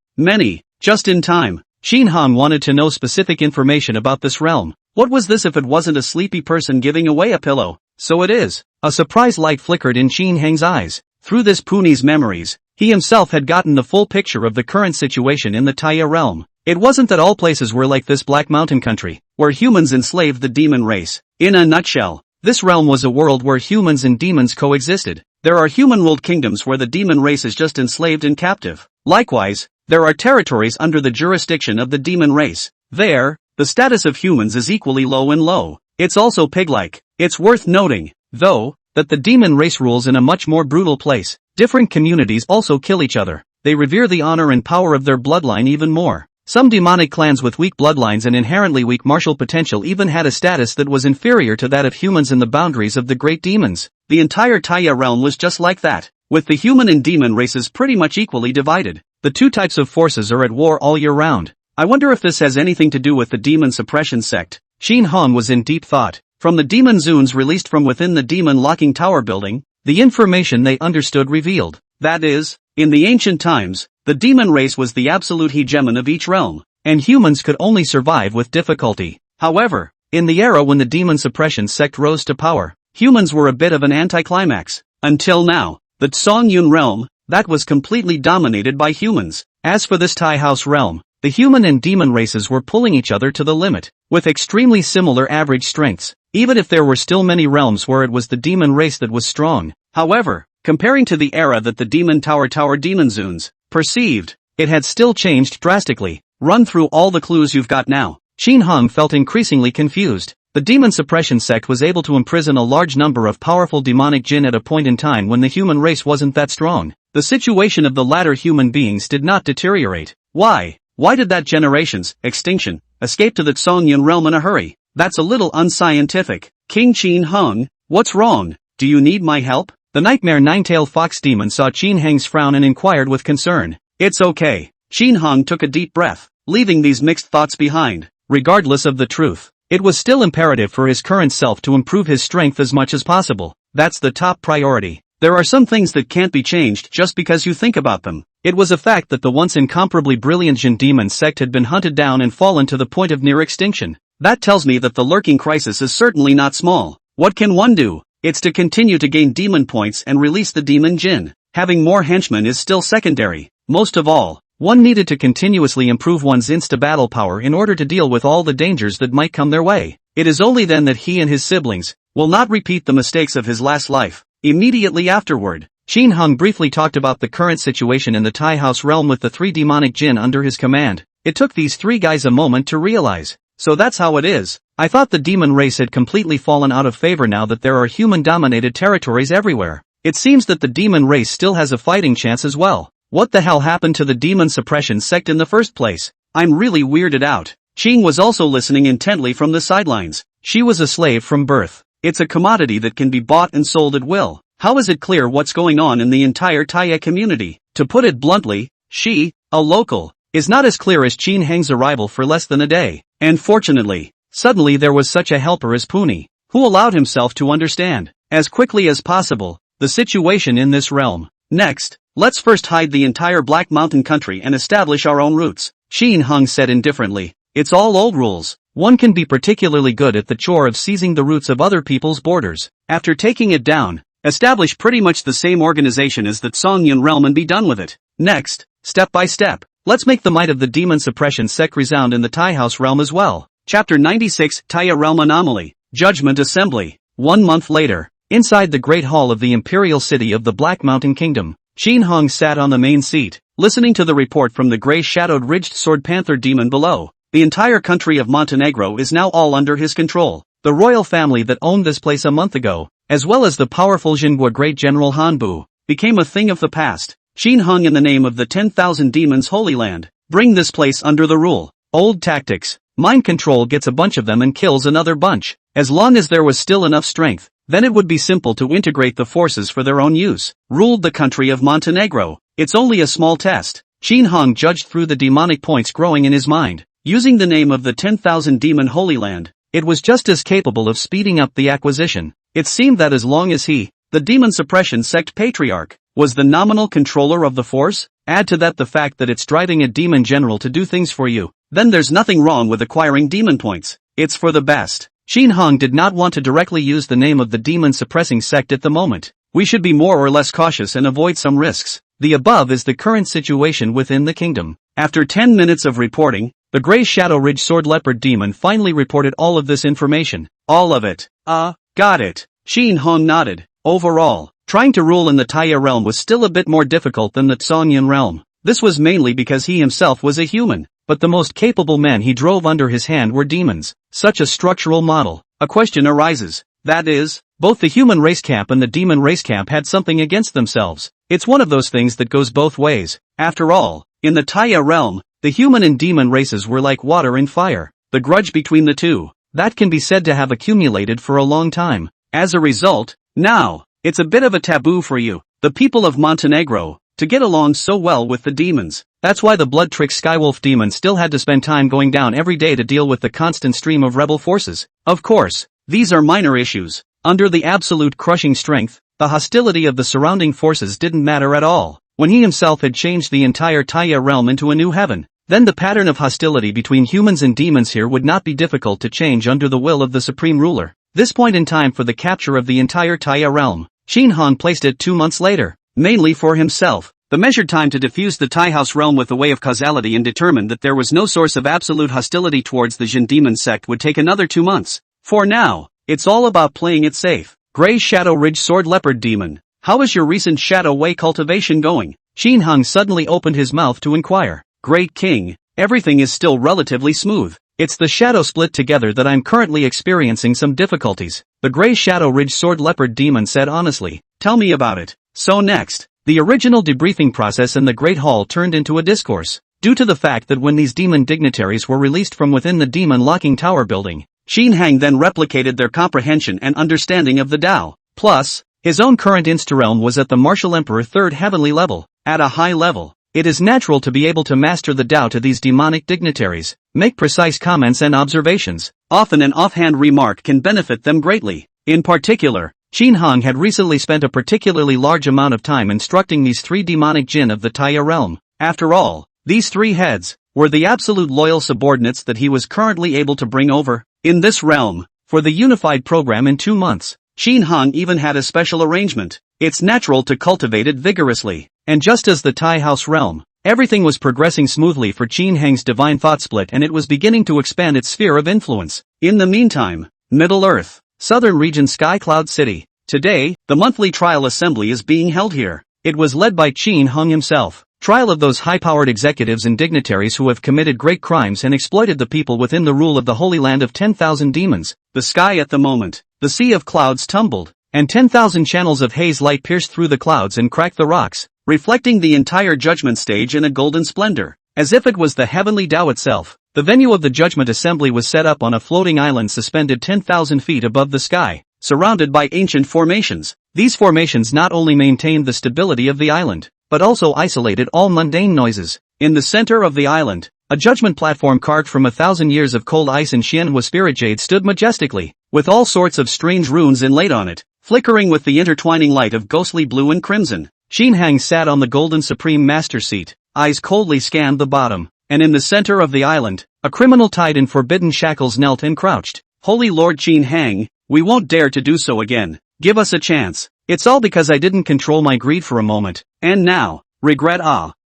Just in time. Chin Hung wanted to know specific information about this realm. What was this if it wasn't a sleepy person giving away a pillow? So it is. A surprise light flickered in Chin Hang's eyes. Through this Puni's memories, he himself had gotten the full picture of the current situation in the Taya realm. It wasn't that all places were like this Black Mountain country, where humans enslaved the demon race. In a nutshell, this realm was a world where humans and demons coexisted. There are human-ruled kingdoms where the demon race is just enslaved and captive. Likewise, there are territories under the jurisdiction of the demon race. There, the status of humans is equally low and low. It's also pig-like. It's worth noting, though, that the demon race rules in a much more brutal place. Different communities also kill each other. They revere the honor and power of their bloodline even more. Some demonic clans with weak bloodlines and inherently weak martial potential even had a status that was inferior to that of humans in the boundaries of the great demons. The entire Taya realm was just like that, with the human and demon races pretty much equally divided. The two types of forces are at war all year round. I wonder if this has anything to do with the demon suppression sect. Chin Hung was in deep thought. From the demon zoons released from within the demon locking tower building, the information they understood revealed. That is, in the ancient times, the demon race was the absolute hegemon of each realm, and humans could only survive with difficulty. However, in the era when the demon suppression sect rose to power, humans were a bit of an anticlimax. Until now, the Tsongyun realm, that was completely dominated by humans. As for this Tai House realm, the human and demon races were pulling each other to the limit, with extremely similar average strengths, even if there were still many realms where it was the demon race that was strong. However, comparing to the era that the Demon Tower Demon Zoons perceived, it had still changed drastically. Run through all the clues you've got now. Shin Hong felt increasingly confused. The demon suppression sect was able to imprison a large number of powerful demonic jinn at a point in time when the human race wasn't that strong. The situation of the latter human beings did not deteriorate. Why? Why did that generation's extinction escape to the Tsongyun realm in a hurry? That's a little unscientific. King Qin Hung, what's wrong? Do you need my help? The nightmare nine-tailed fox demon saw Qin Heng's frown and inquired with concern. It's okay. Qin Hung took a deep breath, leaving these mixed thoughts behind. Regardless of the truth, it was still imperative for his current self to improve his strength as much as possible. That's the top priority. There are some things that can't be changed just because you think about them. It was a fact that the once incomparably brilliant Jin demon sect had been hunted down and fallen to the point of near extinction. That tells me that the lurking crisis is certainly not small. What can one do? It's to continue to gain demon points and release the demon Jin. Having more henchmen is still secondary. Most of all, one needed to continuously improve one's insta-battle power in order to deal with all the dangers that might come their way. It is only then that he and his siblings will not repeat the mistakes of his last life. Immediately afterward, Qin Hung briefly talked about the current situation in the Tai House realm with the 3 demonic jinn under his command. It took these 3 guys a moment to realize. So that's how it is. I thought the demon race had completely fallen out of favor now that there are human-dominated territories everywhere. It seems that the demon race still has a fighting chance as well. What the hell happened to the demon suppression sect in the first place? I'm really weirded out. Qing was also listening intently from the sidelines. She was a slave from birth. It's a commodity that can be bought and sold at will. How is it clear what's going on in the entire Taya community? To put it bluntly, she, a local, is not as clear as Qin Heng's arrival for less than a day. And fortunately, suddenly there was such a helper as Puni, who allowed himself to understand, as quickly as possible, the situation in this realm. Next, let's first hide the entire Black Mountain country and establish our own roots. Qin Hung said indifferently. It's all old rules. One can be particularly good at the chore of seizing the roots of other people's borders. After taking it down, establish pretty much the same organization as the Tsongyun realm and be done with it. Next, step by step, let's make the might of the demon suppression sect resound in the Tai House realm as well. Chapter 96, Taya Realm Anomaly, Judgment Assembly. 1 month later, inside the great hall of the imperial city of the Black Mountain Kingdom, Qin Hung sat on the main seat, listening to the report from the gray-shadowed ridged sword panther demon below. The entire country of Montenegro is now all under his control. The royal family that owned this place a month ago, as well as the powerful Jinhua Great General Hanbu, became a thing of the past. Qin Hung in the name of the 10,000 demons Holy Land, bring this place under the rule. Old tactics. Mind control gets a bunch of them and kills another bunch. As long as there was still enough strength, then it would be simple to integrate the forces for their own use. Ruled the country of Montenegro. It's only a small test. Qin Hung judged through the demonic points growing in his mind. Using the name of the 10,000 demon Holy Land, it was just as capable of speeding up the acquisition. It seemed that as long as he, the demon suppression sect patriarch, was the nominal controller of the force, add to that the fact that it's driving a demon general to do things for you, then there's nothing wrong with acquiring demon points. It's for the best. Qin Hung did not want to directly use the name of the demon suppressing sect at the moment. We should be more or less cautious and avoid some risks. The above is the current situation within the kingdom. After 10 minutes of reporting, the Grey Shadow Ridge Sword Leopard Demon finally reported all of this information. All of it. Got it. Qin Hung nodded. Overall, trying to rule in the Taya realm was still a bit more difficult than the Tsongyun realm. This was mainly because he himself was a human, but the most capable men he drove under his hand were demons. Such a structural model. A question arises. That is, both the human race camp and the demon race camp had something against themselves. It's one of those things that goes both ways. After all, in the Taya realm, the human and demon races were like water and fire. The grudge between the two, that can be said to have accumulated for a long time. As a result, now, it's a bit of a taboo for you, the people of Montenegro, to get along so well with the demons. That's why the blood trick Skywolf demon still had to spend time going down every day to deal with the constant stream of rebel forces. Of course, these are minor issues. Under the absolute crushing strength, the hostility of the surrounding forces didn't matter at all. When he himself had changed the entire Taya realm into a new heaven, then the pattern of hostility between humans and demons here would not be difficult to change under the will of the supreme ruler. This point in time for the capture of the entire Taya realm, Qin Hung placed it 2 months later. Mainly for himself, The measured time to diffuse the Tai House realm with the way of causality and determine that there was no source of absolute hostility towards the Jin demon sect would take another 2 months. For now, it's all about playing it safe. Grey Shadow Ridge Sword Leopard Demon. How is your recent Shadow Way cultivation going? Qin Hung suddenly opened his mouth to inquire. Great King, everything is still relatively smooth. It's the shadow split together that I'm currently experiencing some difficulties, the Grey Shadow Ridge Sword Leopard Demon said honestly. Tell me about it. So next, the original debriefing process in the Great Hall turned into a discourse. Due to the fact that when these demon dignitaries were released from within the demon locking tower building, Qin Hang then replicated their comprehension and understanding of the Tao. Plus, his own current insta-realm was at the Martial Emperor 3rd heavenly level. At a high level, it is natural to be able to master the Tao to these demonic dignitaries, make precise comments and observations. Often an offhand remark can benefit them greatly. In particular, Qin Hang had recently spent a particularly large amount of time instructing these 3 demonic jinn of the Taya realm. After all, these 3 heads were the absolute loyal subordinates that he was currently able to bring over in this realm for the unified program in 2 months. Qin Hang even had a special arrangement. It's natural to cultivate it vigorously. And just as the Tai House realm, everything was progressing smoothly for Qin Hang's divine thought split and it was beginning to expand its sphere of influence. In the meantime, Middle Earth, Southern Region Sky Cloud City. Today, the monthly trial assembly is being held here. It was led by Qin Hung himself. Trial of those high-powered executives and dignitaries who have committed great crimes and exploited the people within the rule of the Holy Land of 10,000 demons. The sky at the moment, the sea of clouds tumbled, and 10,000 channels of haze light pierced through the clouds and cracked the rocks, reflecting the entire judgment stage in a golden splendor. As if it was the heavenly Tao itself, the venue of the judgment assembly was set up on a floating island suspended 10,000 feet above the sky, surrounded by ancient formations. These formations not only maintained the stability of the island, but also isolated all mundane noises. In the center of the island, a judgment platform carved from 1,000 years of cold ice and Xianhua spirit jade stood majestically, with all sorts of strange runes inlaid on it, flickering with the intertwining light of ghostly blue and crimson. Qin Hang sat on the golden supreme master seat, eyes coldly scanned the bottom, and in the center of the island, a criminal tied in forbidden shackles knelt and crouched. Holy Lord Qin Hang, we won't dare to do so again. Give us a chance. It's all because I didn't control my greed for a moment, and now, regret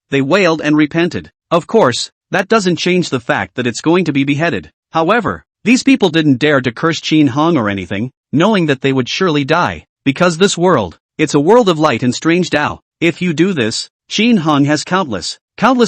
they wailed and repented. Of course, that doesn't change the fact that it's going to be beheaded. However, these people didn't dare to curse Qin Hang or anything, knowing that they would surely die. Because this world, it's a world of light and strange Tao. If you do this, Qin Hang has countless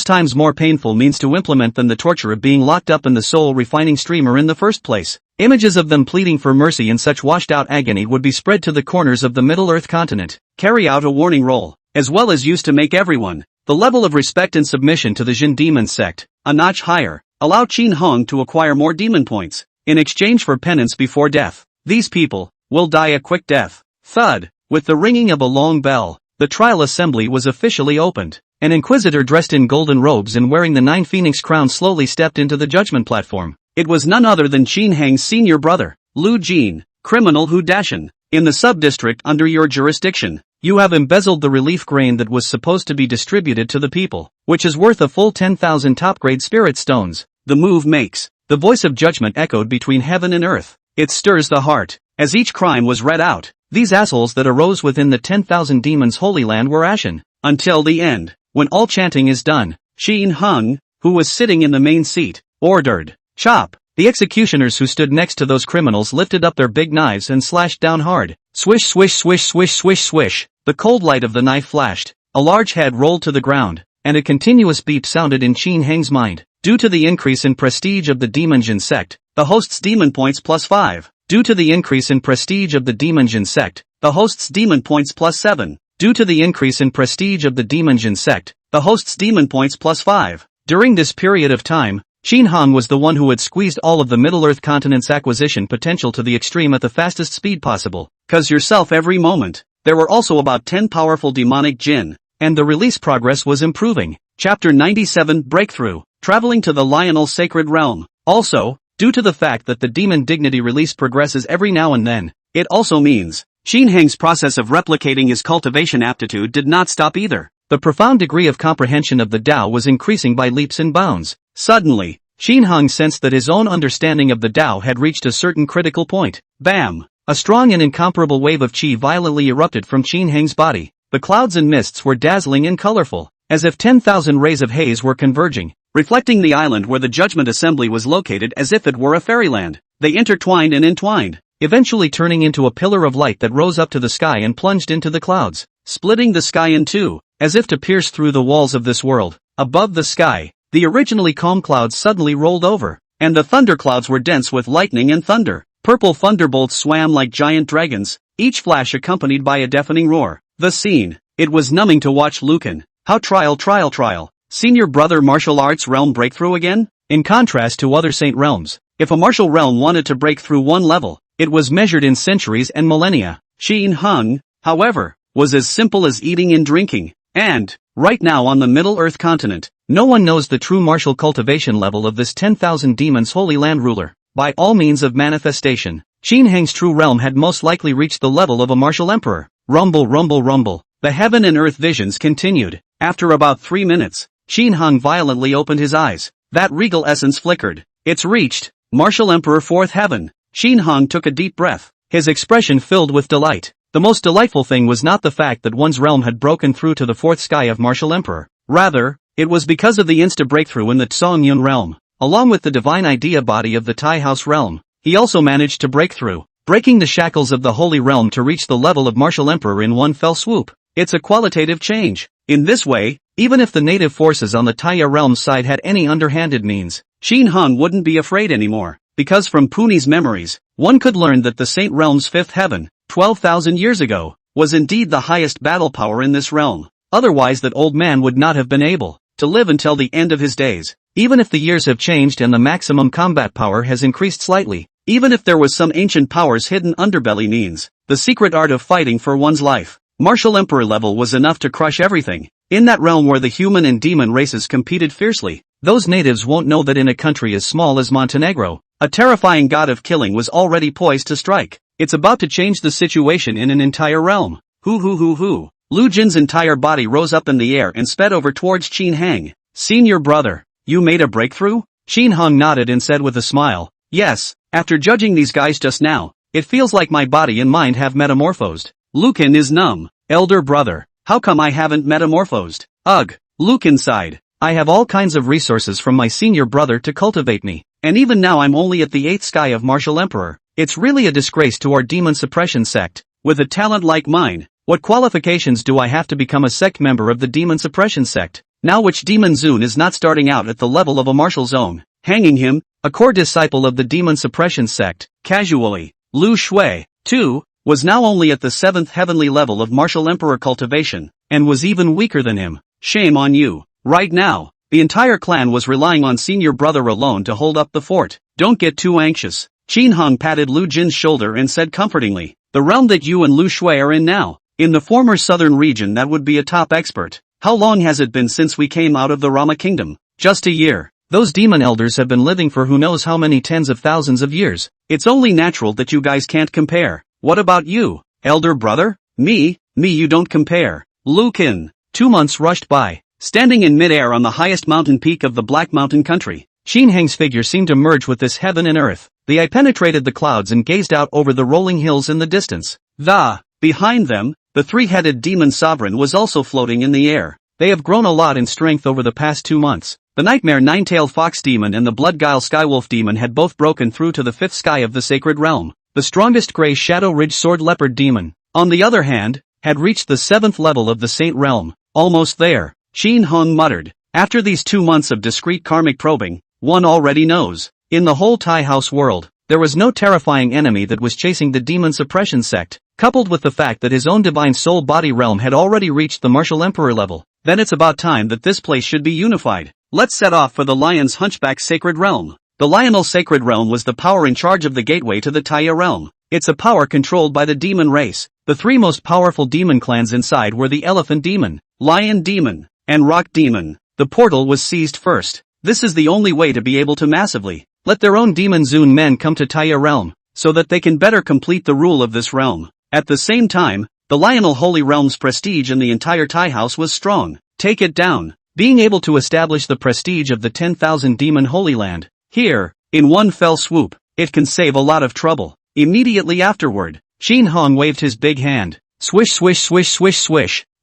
times more painful means to implement than the torture of being locked up in the soul-refining streamer in the first place. Images of them pleading for mercy in such washed-out agony would be spread to the corners of the Middle-earth continent. Carry out a warning roll, as well as used to make everyone, the level of respect and submission to the Jin demon sect, a notch higher. Allow Qin Hang to acquire more demon points, in exchange for penance before death. These people will die a quick death. Thud, with the ringing of a long bell, the trial assembly was officially opened. An inquisitor dressed in golden robes and wearing the 9 phoenix crown slowly stepped into the judgment platform. It was none other than Qin Hang's senior brother, Lu Jin, criminal Hu Dashan. In the sub-district under your jurisdiction, you have embezzled the relief grain that was supposed to be distributed to the people, which is worth a full 10,000 top-grade spirit stones. The move makes the voice of judgment echoed between heaven and earth. It stirs the heart. As each crime was read out, these assholes that arose within the 10,000 demons' holy land were ashen. Until the end, when all chanting is done, Qin Hang, who was sitting in the main seat, ordered, "Chop." The executioners who stood next to those criminals lifted up their big knives and slashed down hard. Swish swish swish swish swish swish. The cold light of the knife flashed. A large head rolled to the ground, and a continuous beep sounded in Qin Hang's mind. Due to the increase in prestige of the Demon Jin sect, the host's demon points +5. Due to the increase in prestige of the Demon Jin sect, the host's demon points +7. Due to the increase in prestige of the Demon Jin sect, the host's demon points +5. During this period of time, Qin Hang was the one who had squeezed all of the Middle-earth continent's acquisition potential to the extreme at the fastest speed possible. Cause yourself every moment. There were also about 10 powerful demonic jinn, and the release progress was improving. Chapter 97 Breakthrough, traveling to the Lionel Sacred Realm. Also, due to the fact that the demon dignity release progresses every now and then, it also means Qin Hang's process of replicating his cultivation aptitude did not stop either. The profound degree of comprehension of the Tao was increasing by leaps and bounds. Suddenly, Qin Hang sensed that his own understanding of the Tao had reached a certain critical point. Bam! A strong and incomparable wave of qi violently erupted from Qin Hang's body. The clouds and mists were dazzling and colorful, as if 10,000 rays of haze were converging, reflecting the island where the Judgment Assembly was located as if it were a fairyland. They intertwined and entwined, eventually turning into a pillar of light that rose up to the sky and plunged into the clouds, splitting the sky in two, as if to pierce through the walls of this world. Above the sky, the originally calm clouds suddenly rolled over, and the thunderclouds were dense with lightning and thunder. Purple thunderbolts swam like giant dragons, each flash accompanied by a deafening roar. The scene. It was numbing to watch Lucan. How trial. Senior brother martial arts realm breakthrough again? In contrast to other saint realms, if a martial realm wanted to break through one level, it was measured in centuries and millennia. Qin Hung, however, was as simple as eating and drinking. And, right now on the Middle Earth continent, no one knows the true martial cultivation level of this 10,000 demons holy land ruler. By all means of manifestation, Qin Hang's true realm had most likely reached the level of a martial emperor. Rumble. The heaven and earth visions continued. After about 3 minutes, Qin Hang violently opened his eyes. That regal essence flickered. It's reached. Martial Emperor Fourth Heaven. Qin Hang took a deep breath, his expression filled with delight. The most delightful thing was not the fact that one's realm had broken through to the fourth sky of Martial Emperor. Rather, it was because of the insta-breakthrough in the Tsongyun realm. Along with the divine idea body of the Tai House realm, he also managed to break through, breaking the shackles of the Holy Realm to reach the level of Martial Emperor in one fell swoop. It's a qualitative change. In this way, even if the native forces on the Taya realm side had any underhanded means, Qin Hang wouldn't be afraid anymore, because from Puni's memories, one could learn that the Saint Realm's fifth heaven, 12,000 years ago, was indeed the highest battle power in this realm. Otherwise that old man would not have been able to live until the end of his days. Even if the years have changed and the maximum combat power has increased slightly, even if there was some ancient power's hidden underbelly means, the secret art of fighting for one's life, Martial Emperor level was enough to crush everything. In that realm where the human and demon races competed fiercely, those natives won't know that in a country as small as Montenegro, a terrifying god of killing was already poised to strike. It's about to change the situation in an entire realm. Hoo. Lu Jin's entire body rose up in the air and sped over towards Qin Hang. Senior brother, you made a breakthrough? Qin Hang nodded and said with a smile, yes, after judging these guys just now, it feels like my body and mind have metamorphosed. Lucan is numb. Elder brother, how come I haven't metamorphosed? Ugh. Lucan sighed. I have all kinds of resources from my senior brother to cultivate me, and even now I'm only at the 8th sky of Martial Emperor. It's really a disgrace to our demon suppression sect. With a talent like mine, what qualifications do I have to become a sect member of the demon suppression sect? Now which demon Zun is not starting out at the level of a martial zone? Hanging him, a core disciple of the demon suppression sect, casually. Lu Shui, too, was now only at the 7th heavenly level of Martial Emperor cultivation, and was even weaker than him. Shame on you. Right now, the entire clan was relying on senior brother alone to hold up the fort. Don't get too anxious. Qin Hang patted Lu Jin's shoulder and said comfortingly, the realm that you and Lu Shui are in now, in the former southern region that would be a top expert. How long has it been since we came out of the Rama kingdom? Just a year. Those demon elders have been living for who knows how many tens of thousands of years. It's only natural that you guys can't compare. What about you, elder brother? Me, you don't compare. Lucan. 2 months rushed by. Standing in midair on the highest mountain peak of the Black Mountain country, Qin Hang's figure seemed to merge with this heaven and earth. The eye penetrated the clouds and gazed out over the rolling hills in the distance. Behind them, the three-headed demon sovereign was also floating in the air. They have grown a lot in strength over the past 2 months. The nightmare nine-tailed fox demon and the blood-guile skywolf demon had both broken through to the 5th sky of the sacred realm. The strongest gray shadow ridge sword leopard demon, on the other hand, had reached the 7th level of the saint realm. Almost there, Qin Hang muttered. After these 2 months of discreet karmic probing, one already knows. In the whole Tai House world, there was no terrifying enemy that was chasing the demon suppression sect. Coupled with the fact that his own divine soul body realm had already reached the Martial Emperor level, then it's about time that this place should be unified. Let's set off for the Lion's Hunchback Sacred Realm. The Lionel Sacred Realm was the power in charge of the gateway to the Taya realm. It's a power controlled by the demon race. The 3 most powerful demon clans inside were the Elephant Demon, Lion Demon, and Rock Demon. The portal was seized first. This is the only way to be able to massively let their own demon Zun men come to Taya realm, so that they can better complete the rule of this realm. At the same time, the Lionel Holy Realm's prestige in the entire Tai House was strong. Take it down. Being able to establish the prestige of the 10,000 demon Holy Land, here, in one fell swoop, it can save a lot of trouble. Immediately afterward, Qin Hang waved his big hand. Swish.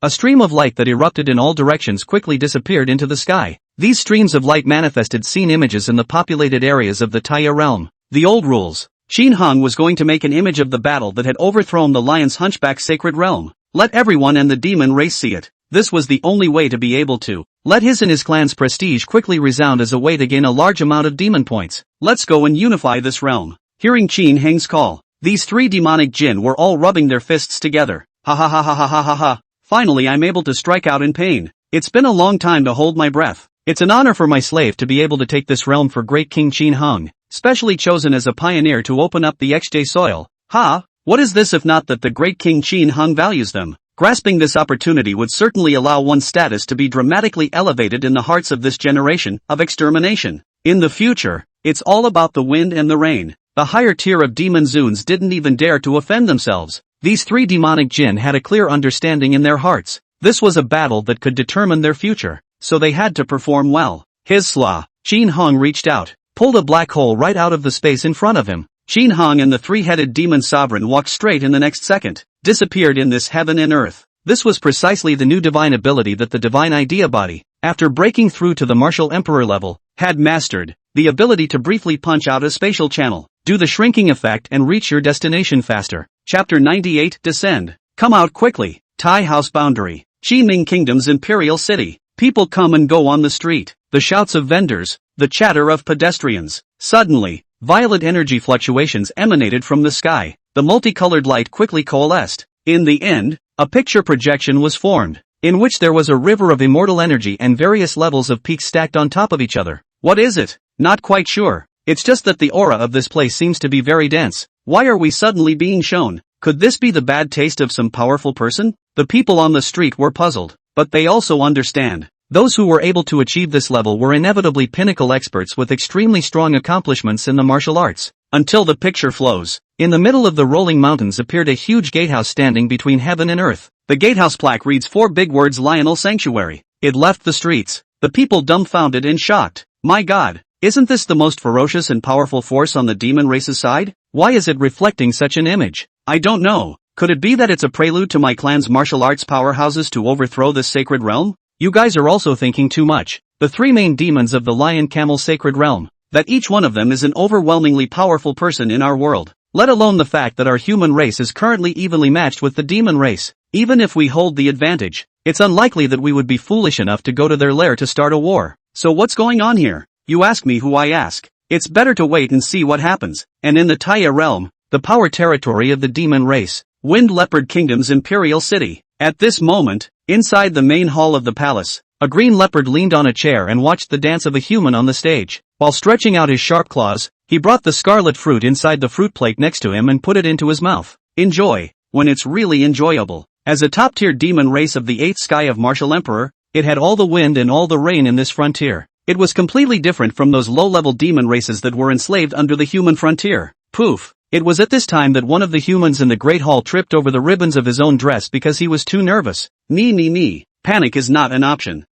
A stream of light that erupted in all directions quickly disappeared into the sky. These streams of light manifested scene images in the populated areas of the Taya realm. The old rules. Qin Hung was going to make an image of the battle that had overthrown the lion's hunchback sacred realm. Let everyone and the demon race see it. This was the only way to be able to let his and his clan's prestige quickly resound as a way to gain a large amount of demon points. Let's go and unify this realm. Hearing Qin Heng's call, these three demonic jinn were all rubbing their fists together. Ha ha ha ha ha ha ha ha. Finally I'm able to strike out in pain. It's been a long time to hold my breath. It's an honor for my slave to be able to take this realm for great King Qin Hung, specially chosen as a pioneer to open up the XJ soil. Ha! What is this if not that the great King Qin Hung values them? Grasping this opportunity would certainly allow one's status to be dramatically elevated in the hearts of this generation of extermination. In the future, it's all about the wind and the rain. The higher tier of demon zoons didn't even dare to offend themselves. These three demonic jinn had a clear understanding in their hearts. This was a battle that could determine their future, so they had to perform well. His slaw. Qin Hung reached out, pulled a black hole right out of the space in front of him. Qin Hung and the three-headed demon sovereign walked straight in the next second, disappeared in this heaven and earth. This was precisely the new divine ability that the divine idea body, after breaking through to the martial emperor level, had mastered, the ability to briefly punch out a spatial channel, do the shrinking effect and reach your destination faster. Chapter 98 Descend. Come out quickly. Tai House Boundary. Qiming Kingdom's Imperial City. People come and go on the street. The shouts of vendors, the chatter of pedestrians. Suddenly, violent energy fluctuations emanated from the sky. The multicolored light quickly coalesced. In the end, a picture projection was formed, in which there was a river of immortal energy and various levels of peaks stacked on top of each other. What is it? Not quite sure. It's just that the aura of this place seems to be very dense. Why are we suddenly being shown? Could this be the bad taste of some powerful person? The people on the street were puzzled, but they also understand. Those who were able to achieve this level were inevitably pinnacle experts with extremely strong accomplishments in the martial arts. Until the picture flows. In the middle of the rolling mountains appeared a huge gatehouse standing between heaven and earth. The gatehouse plaque reads 4 big words: Lionel Sanctuary. It left the streets. The people dumbfounded and shocked. My God, isn't this the most ferocious and powerful force on the demon race's side? Why is it reflecting such an image? I don't know. Could it be that it's a prelude to my clan's martial arts powerhouses to overthrow this sacred realm? You guys are also thinking too much. The 3 main demons of the lion camel sacred realm. That each one of them is an overwhelmingly powerful person in our world. Let alone the fact that our human race is currently evenly matched with the demon race. Even if we hold the advantage, it's unlikely that we would be foolish enough to go to their lair to start a war. So what's going on here? You ask me who I ask. It's better to wait and see what happens. And in the Taya realm, the power territory of the demon race, Wind Leopard Kingdom's Imperial City. At this moment, inside the main hall of the palace, a green leopard leaned on a chair and watched the dance of a human on the stage. While stretching out his sharp claws, he brought the scarlet fruit inside the fruit plate next to him and put it into his mouth. Enjoy, when it's really enjoyable. As a top-tier demon race of the 8th sky of Martial Emperor, it had all the wind and all the rain in this frontier. It was completely different from those low-level demon races that were enslaved under the human frontier. Poof! It was at this time that one of the humans in the Great Hall tripped over the ribbons of his own dress because he was too nervous. Me. Panic is not an option.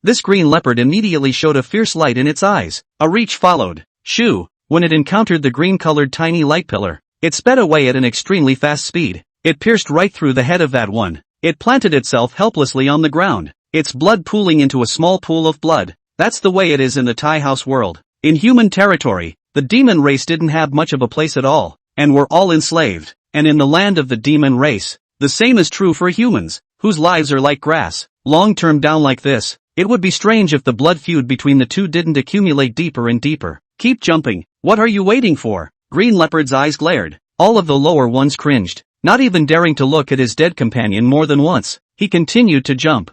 This green leopard immediately showed a fierce light in its eyes. A reach followed. Shoo! When it encountered the green-colored tiny light pillar, it sped away at an extremely fast speed. It pierced right through the head of that one. It planted itself helplessly on the ground, its blood pooling into a small pool of blood. That's the way it is in the Tai House world. In human territory, the demon race didn't have much of a place at all, and were all enslaved. And in the land of the demon race, the same is true for humans, whose lives are like grass. Long-term down like this, it would be strange if the blood feud between the two didn't accumulate deeper and deeper. Keep jumping. What are you waiting for? Green Leopard's eyes glared. All of the lower ones cringed, not even daring to look at his dead companion more than once. He continued to jump.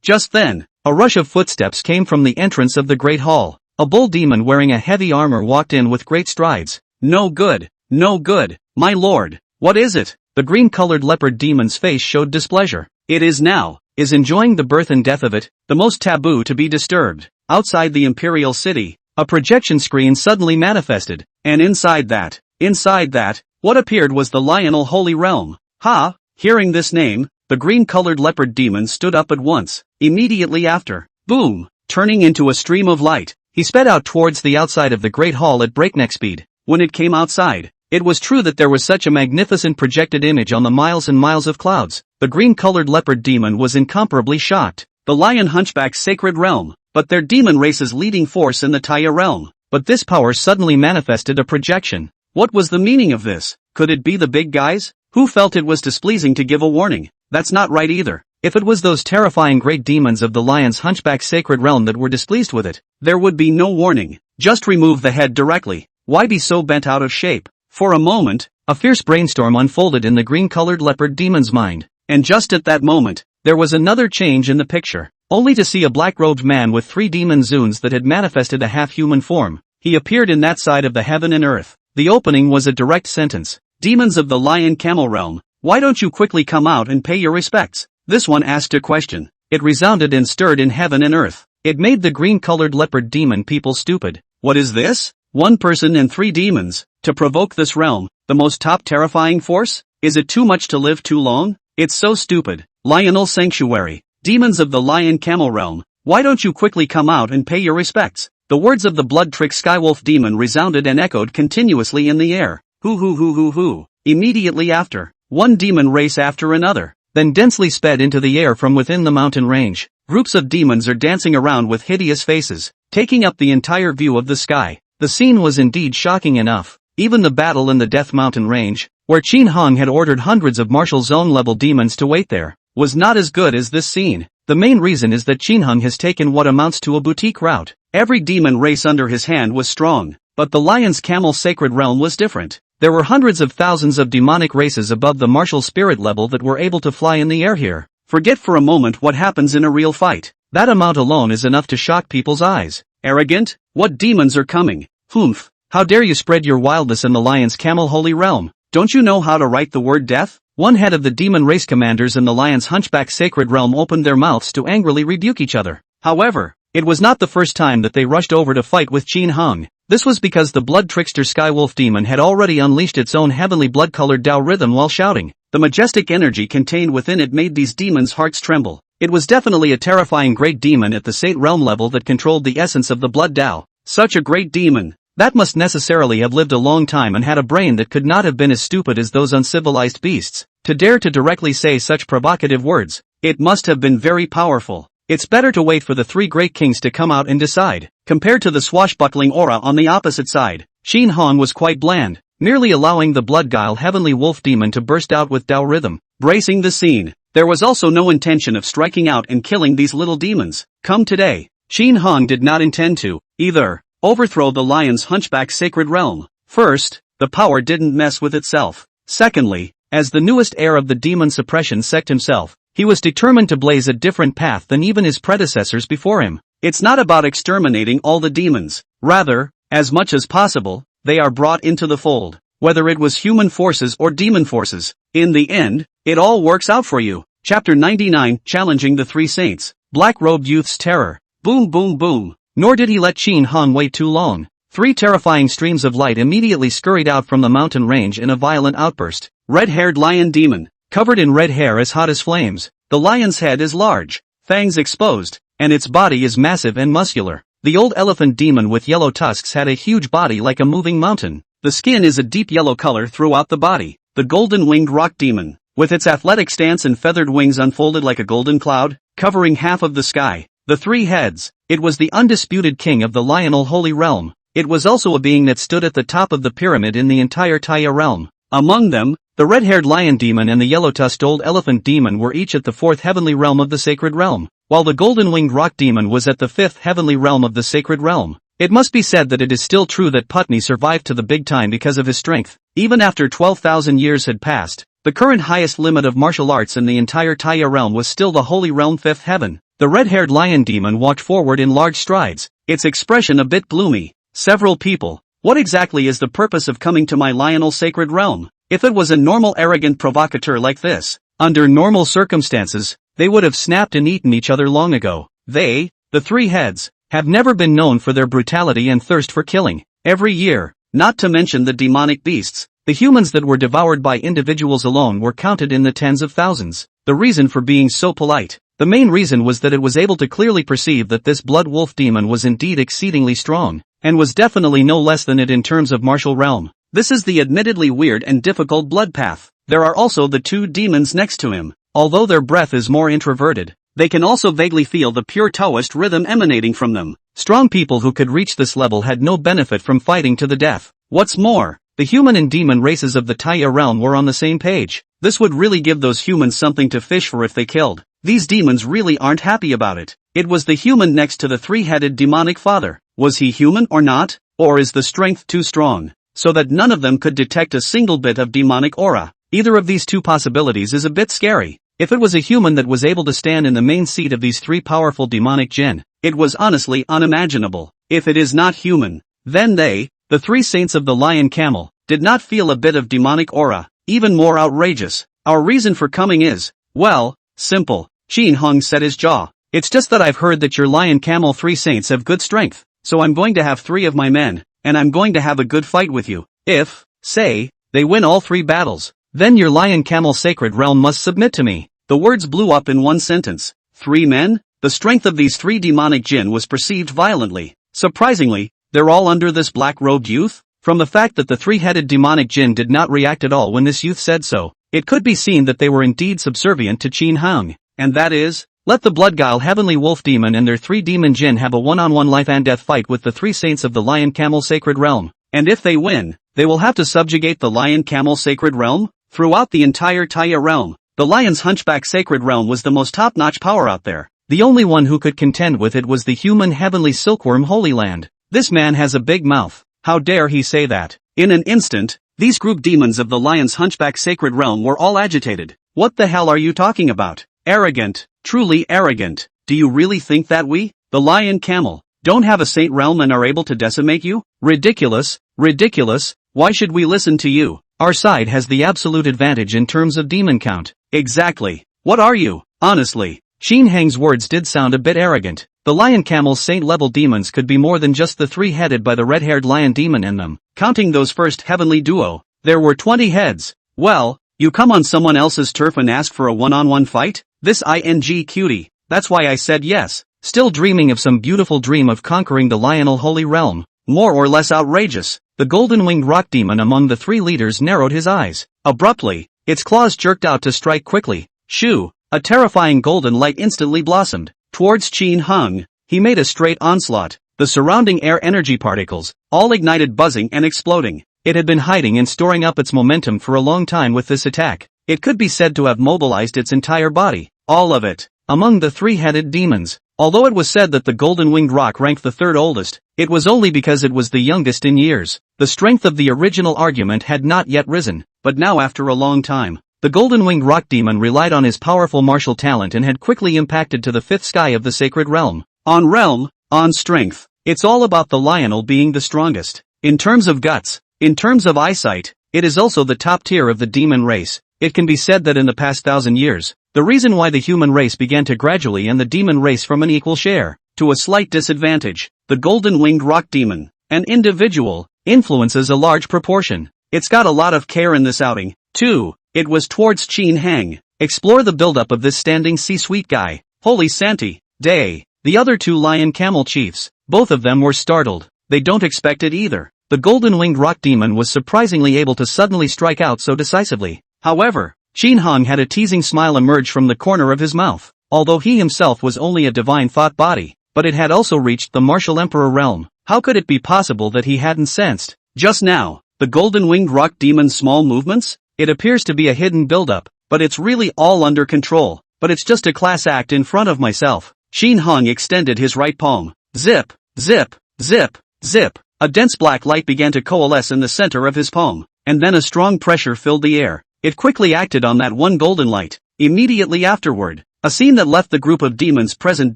Just then, a rush of footsteps came from the entrance of the Great Hall. A bull demon wearing a heavy armor walked in with great strides. No good, my lord. What is it? The green-colored leopard demon's face showed displeasure. It is now, is enjoying the birth and death of it, the most taboo to be disturbed. Outside the Imperial City, a projection screen suddenly manifested, and inside that, what appeared was the Lionel Holy Realm. Ha! Hearing this name, the green-colored leopard demon stood up at once. Immediately after, boom! Turning into a stream of light, he sped out towards the outside of the Great Hall at breakneck speed. When it came outside, it was true that there was such a magnificent projected image on the miles and miles of clouds. the green-colored leopard demon was incomparably shocked. The lion hunchback's sacred realm, but their demon race's leading force in the Taya realm. But this power suddenly manifested a projection. What was the meaning of this? Could it be the big guys? Who felt it was displeasing to give a warning? That's not right either. If it was those terrifying great demons of the lion's hunchback sacred realm that were displeased with it, there would be no warning. Just remove the head directly. Why be so bent out of shape? For a moment, a fierce brainstorm unfolded in the green-colored leopard demon's mind. And just at that moment, there was another change in the picture. Only to see a black-robed man with 3 demon zoons that had manifested a half-human form. He appeared in that side of the heaven and earth. The opening was a direct sentence. Demons of the lion camel realm, why don't you quickly come out and pay your respects? This one asked a question. It resounded and stirred in heaven and earth. It made the green-colored leopard demon people stupid. What is this? 1 person and 3 demons, to provoke this realm, the most top terrifying force? Is it too much to live too long? It's so stupid. Lionel Sanctuary, demons of the lion camel realm, why don't you quickly come out and pay your respects? The words of the blood trick skywolf demon resounded and echoed continuously in the air. Hoo. Immediately after, one demon race after another, then densely sped into the air from within the mountain range. Groups of demons are dancing around with hideous faces, taking up the entire view of the sky. The scene was indeed shocking enough. Even the battle in the Death Mountain range, where Qin Hong had ordered hundreds of martial zone-level demons to wait there, was not as good as this scene. The main reason is that Qin Hong has taken what amounts to a boutique route. Every demon race under his hand was strong, but the lion's camel sacred realm was different. There were hundreds of thousands of demonic races above the martial spirit level that were able to fly in the air here. Forget for a moment what happens in a real fight. That amount alone is enough to shock people's eyes. Arrogant? What demons are coming? Humph. How dare you spread your wildness in the lion's camel holy realm? Don't you know how to write the word death? One head of the demon race commanders in the lion's hunchback sacred realm opened their mouths to angrily rebuke each other. However, it was not the first time that they rushed over to fight with Qin Hong. This was because the blood trickster skywolf demon had already unleashed its own heavenly blood-colored Tao rhythm while shouting. The majestic energy contained within it made these demons' hearts tremble. It was definitely a terrifying great demon at the Sate realm level that controlled the essence of the blood Tao. Such a great demon. That must necessarily have lived a long time and had a brain that could not have been as stupid as those uncivilized beasts. To dare to directly say such provocative words, it must have been very powerful. It's better to wait for the 3 great kings to come out and decide. Compared to the swashbuckling aura on the opposite side, Qin Hong was quite bland, merely allowing the blood-guile heavenly wolf demon to burst out with Tao rhythm. Bracing the scene, there was also no intention of striking out and killing these little demons. Come today, Qin Hong did not intend to, either, overthrow the lion's hunchback sacred realm. First, the power didn't mess with itself. Secondly, as the newest heir of the demon suppression sect himself, he was determined to blaze a different path than even his predecessors before him. It's not about exterminating all the demons. Rather, as much as possible, they are brought into the fold. Whether it was human forces or demon forces, in the end, it all works out for you. Chapter 99, Challenging the 3 Saints. Black-robed youth's terror. Boom. Nor did he let Qin Hong wait too long. 3 terrifying streams of light immediately scurried out from the mountain range in a violent outburst. Red-haired lion demon, covered in red hair as hot as flames. The lion's head is large, fangs exposed, and its body is massive and muscular. The old elephant demon with yellow tusks had a huge body like a moving mountain. The skin is a deep yellow color throughout the body. The golden-winged rock demon, with its athletic stance and feathered wings unfolded like a golden cloud, covering half of the sky. The 3 heads. It was the undisputed king of the lional holy realm. It was also a being that stood at the top of the pyramid in the entire Taya realm. Among them, the red-haired lion demon and the yellow-tusked old elephant demon were each at the 4th heavenly realm of the sacred realm, while the golden-winged rock demon was at the 5th heavenly realm of the sacred realm. It must be said that it is still true that Putney survived to the big time because of his strength. Even after 12,000 years had passed, the current highest limit of martial arts in the entire Taya realm was still the holy realm 5th heaven. The red-haired lion demon walked forward in large strides, its expression a bit gloomy. Several people. What exactly is the purpose of coming to my lional sacred realm? If it was a normal arrogant provocateur like this, under normal circumstances, they would have snapped and eaten each other long ago. They, the 3 heads, have never been known for their brutality and thirst for killing. Every year, not to mention the demonic beasts, the humans that were devoured by individuals alone were counted in the tens of thousands. The reason for being so polite, the main reason was that it was able to clearly perceive that this blood wolf demon was indeed exceedingly strong, and was definitely no less than it in terms of martial realm. This is the admittedly weird and difficult blood path. There are also the 2 demons next to him. although their breath is more introverted. They can also vaguely feel the pure Taoist rhythm emanating from them. Strong people who could reach this level had no benefit from fighting to the death. What's more, the human and demon races of the Taya realm were on the same page. This would really give those humans something to fish for if they killed. These demons really aren't happy about it. It was the human next to the three-headed demonic father. Was he human or not? Or is the strength too strong, so that none of them could detect a single bit of demonic aura? Either of these two possibilities is a bit scary. If it was a human that was able to stand in the main seat of these three powerful demonic jinn, it was honestly unimaginable. If it is not human, then they, the three saints of the lion camel, did not feel a bit of demonic aura. Even more outrageous, our reason for coming is, well, simple. Qin Hung set his jaw. It's just that I've heard that your lion camel three saints have good strength, so I'm going to have three of my men, and I'm going to have a good fight with you. If, say, they win all three battles, then your lion camel sacred realm must submit to me. The words blew up in one sentence. 3 men? The strength of these 3 demonic jinn was perceived violently. Surprisingly, they're all under this black-robed youth? From the fact that the 3-headed demonic jinn did not react at all when this youth said so, it could be seen that they were indeed subservient to Qin Hung. And that is, let the Bloodguile Heavenly Wolf Demon and their 3 demon jinn have a one-on-one life and death fight with the 3 saints of the Lion Camel Sacred Realm. And if they win, they will have to subjugate the Lion Camel Sacred Realm? Throughout the entire Taya realm, the Lion's Hunchback Sacred Realm was the most top-notch power out there. The only one who could contend with it was the human Heavenly Silkworm Holy Land. This man has a big mouth. How dare he say that? In an instant, these group demons of the Lion's Hunchback Sacred Realm were all agitated. What the hell are you talking about? Arrogant, truly arrogant. Do you really think that we, the Lion Camel, don't have a saint realm and are able to decimate you? Ridiculous, ridiculous. Why should we listen to you? Our side has the absolute advantage in terms of demon count. Exactly. What are you? Honestly, Qin Hang's words did sound a bit arrogant. The Lion Camel's saint-level demons could be more than just the 3 headed by the red-haired lion demon in them. Counting those first heavenly duo, there were 20 heads. Well, you come on someone else's turf and ask for a one-on-one fight? This ing cutie. That's why I said yes. Still dreaming of some beautiful dream of conquering the Lionel Holy Realm. More or less outrageous. The golden-winged rock demon among the 3 leaders narrowed his eyes. Abruptly, its claws jerked out to strike quickly. Shoo! A terrifying golden light instantly blossomed. Towards Qin Hung, he made a straight onslaught. The surrounding air energy particles, all ignited buzzing and exploding. It had been hiding and storing up its momentum for a long time with this attack. It could be said to have mobilized its entire body. All of it. Among the 3-headed demons. Although it was said that the golden-winged rock ranked the 3rd oldest, it was only because it was the youngest in years. The strength of the original argument had not yet risen, but now after a long time, the golden-winged rock demon relied on his powerful martial talent and had quickly impacted to the 5th sky of the sacred realm. On strength, it's all about the Lionel being the strongest. In terms of guts, in terms of eyesight, it is also the top tier of the demon race. It can be said that in the past 1,000 years, the reason why the human race began to gradually and the demon race from an equal share, to a slight disadvantage, the golden-winged rock demon, an individual, influences a large proportion. It's got a lot of care in this outing, too. It was towards Qin Hang. Explore the buildup of this standing C-suite guy. Holy Santi, Day. The other 2 lion camel chiefs, both of them were startled. They don't expect it either. The golden-winged rock demon was surprisingly able to suddenly strike out so decisively. However, Qin Hung had a teasing smile emerge from the corner of his mouth. Although he himself was only a divine thought body, but it had also reached the martial emperor realm. How could it be possible that he hadn't sensed, just now, the golden-winged rock demon's small movements? It appears to be a hidden buildup, but it's really all under control. But it's just a class act in front of myself. Qin Hung extended his right palm. Zip, zip, zip, zip. A dense black light began to coalesce in the center of his palm, and then a strong pressure filled the air. It quickly acted on that one golden light. Immediately afterward, a scene that left the group of demons present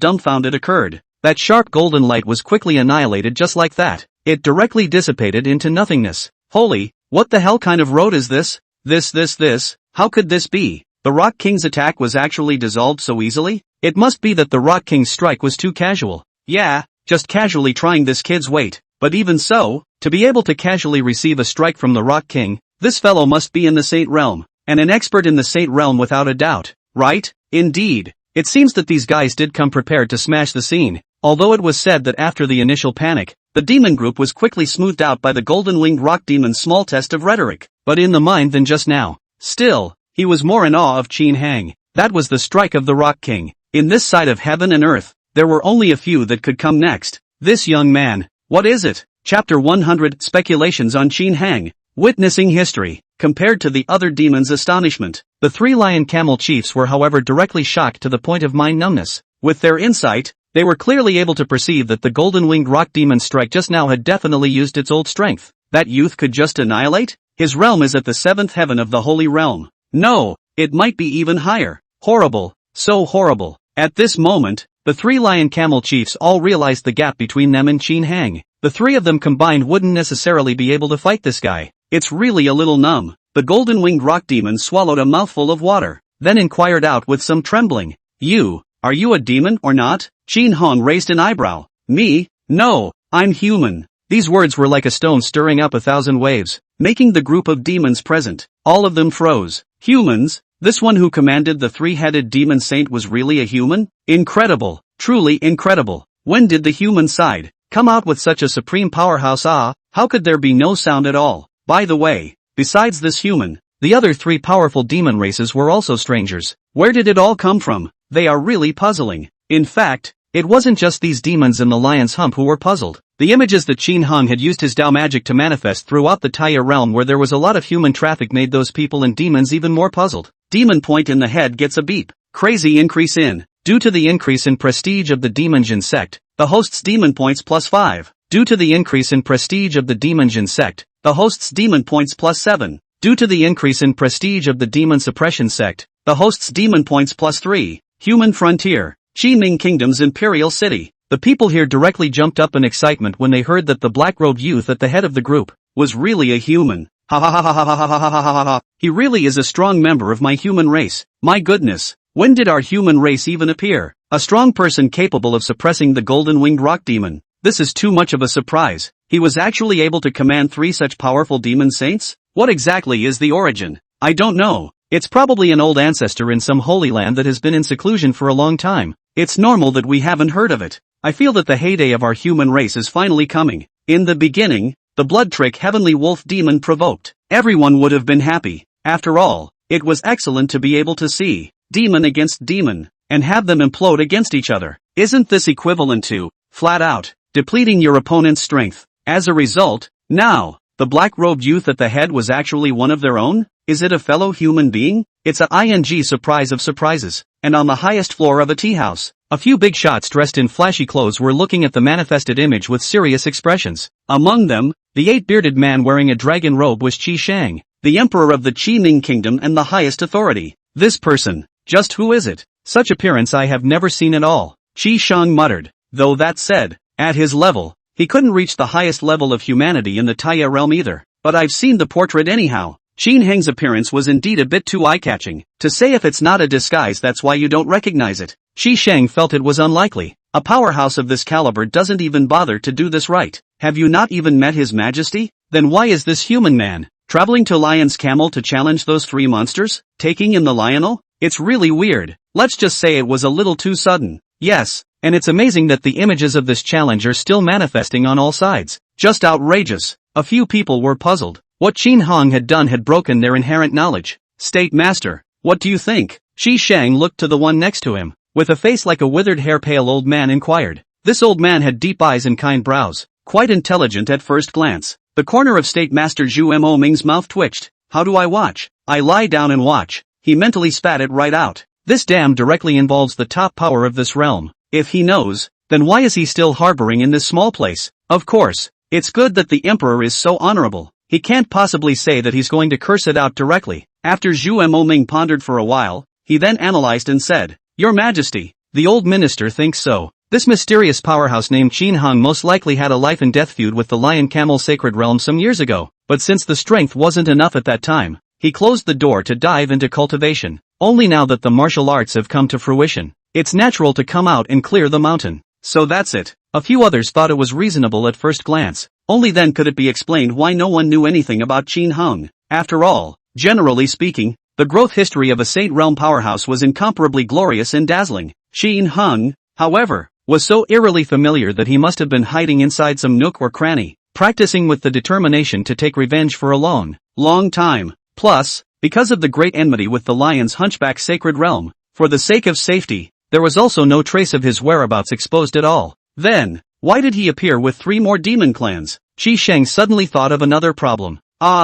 dumbfounded occurred. That sharp golden light was quickly annihilated just like that. It directly dissipated into nothingness. Holy, what the hell kind of road is this? This, how could this be? The Rock King's attack was actually dissolved so easily? It must be that the Rock King's strike was too casual. Yeah, just casually trying this kid's weight. But even so, to be able to casually receive a strike from the Rock King, this fellow must be in the Saint Realm, and an expert in the Saint Realm without a doubt, right? Indeed. It seems that these guys did come prepared to smash the scene, although it was said that after the initial panic, the demon group was quickly smoothed out by the golden-winged rock demon's small test of rhetoric, but in the mind than just now. Still, he was more in awe of Qin Hang. That was the strike of the Rock King. In this side of heaven and earth, there were only a few that could come next. This young man. What is it? Chapter 100 Speculations on Qin Hang. Witnessing history. Compared to the other demons' astonishment, the three lion camel chiefs were however directly shocked to the point of mind numbness. With their insight, they were clearly able to perceive that the golden-winged rock demon's strike just now had definitely used its old strength. That youth could just annihilate? His realm is at the seventh heaven of the holy realm. No, it might be even higher. Horrible, so horrible. At this moment, the three lion camel chiefs all realized the gap between them and Qin Hang. The three of them combined wouldn't necessarily be able to fight this guy. It's really a little numb. The golden-winged rock demon swallowed a mouthful of water, then inquired out with some trembling. Are you a demon or not? Qin Hang raised an eyebrow. Me? No, I'm human. These words were like a stone stirring up 1,000 waves, making the group of demons present. All of them froze. Humans? This one who commanded the three-headed demon saint was really a human? Incredible. Truly incredible. When did the human side come out with such a supreme powerhouse? How could there be no sound at all? By the way, besides this human, the other three powerful demon races were also strangers. Where did it all come from? They are really puzzling. In fact, it wasn't just these demons in the lion's hump who were puzzled. The images that Qin Hang had used his Dao magic to manifest throughout the Taya realm where there was a lot of human traffic made those people and demons even more puzzled. Demon point in the head gets a beep. Crazy increase in. Due to the increase in prestige of the Demon Jin sect, the host's demon points +5. Due to the increase in prestige of the Demon Jin sect, the host's demon points +7. Due to the increase in prestige of the Demon Suppression sect, the host's demon points +3. Human Frontier, Qiming Kingdom's Imperial City. The people here directly jumped up in excitement when they heard that the black-robed youth at the head of the group was really a human. Ha ha ha ha ha ha ha ha ha ha ha. He really is a strong member of my human race. My goodness, when did our human race even appear? A strong person capable of suppressing the golden-winged rock demon. This is too much of a surprise. He was actually able to command three such powerful demon saints? What exactly is the origin? I don't know. It's probably an old ancestor in some holy land that has been in seclusion for a long time. It's normal that we haven't heard of it. I feel that the heyday of our human race is finally coming. In the beginning, the blood trick heavenly wolf demon provoked. Everyone would have been happy. After all, it was excellent to be able to see demon against demon and have them implode against each other. Isn't this equivalent to, flat out, depleting your opponent's strength? As a result, now, the black-robed youth at the head was actually one of their own? Is it a fellow human being? It's a ing surprise of surprises. And on the highest floor of a tea house, a few big shots dressed in flashy clothes were looking at the manifested image with serious expressions. Among them, the eight-bearded man wearing a dragon robe was Qi Shang, the emperor of the Qiming Kingdom and the highest authority. This person, just who is it? Such appearance I have never seen at all. Qi Shang muttered. Though that said, at his level, he couldn't reach the highest level of humanity in the Taya realm either. But I've seen the portrait anyhow. Qin Hang's appearance was indeed a bit too eye-catching. To say if it's not a disguise that's why you don't recognize it. Qi Shang felt it was unlikely. A powerhouse of this caliber doesn't even bother to do this right. Have you not even met His Majesty? Then why is this human man traveling to Lion's Camel to challenge those three monsters? Taking in the Lionel? It's really weird. Let's just say it was a little too sudden. Yes, and it's amazing that the images of this challenge are still manifesting on all sides. Just outrageous. A few people were puzzled. What Qin Hang had done had broken their inherent knowledge. State Master, what do you think? Qi Shang looked to the one next to him, with a face like a withered hair-pale old man inquired. This old man had deep eyes and kind brows, quite intelligent at first glance. The corner of State Master Zhu Mo Ming's mouth twitched. How do I watch? I lie down and watch. He mentally spat it right out. This damn directly involves the top power of this realm. If he knows, then why is he still harboring in this small place? Of course, it's good that the Emperor is so honorable. He can't possibly say that he's going to curse it out directly. After Zhu Mo Ming pondered for a while, he then analyzed and said, Your Majesty, the old minister thinks so. This mysterious powerhouse named Qin Hang most likely had a life and death feud with the Lion Camel Sacred Realm some years ago, but since the strength wasn't enough at that time, he closed the door to dive into cultivation. Only now that the martial arts have come to fruition, it's natural to come out and clear the mountain. So that's it. A few others thought it was reasonable at first glance. Only then could it be explained why no one knew anything about Qin Hang. After all, generally speaking, the growth history of a Saint Realm powerhouse was incomparably glorious and dazzling. Qin Hang, however, was so eerily familiar that he must have been hiding inside some nook or cranny, practicing with the determination to take revenge for a long time. Plus, because of the great enmity with the Lion's Hunchback Sacred Realm, For the sake of safety, there was also no trace of his whereabouts exposed at all. Then, why did he appear with 3 more demon clans? Qi Sheng suddenly thought of another problem.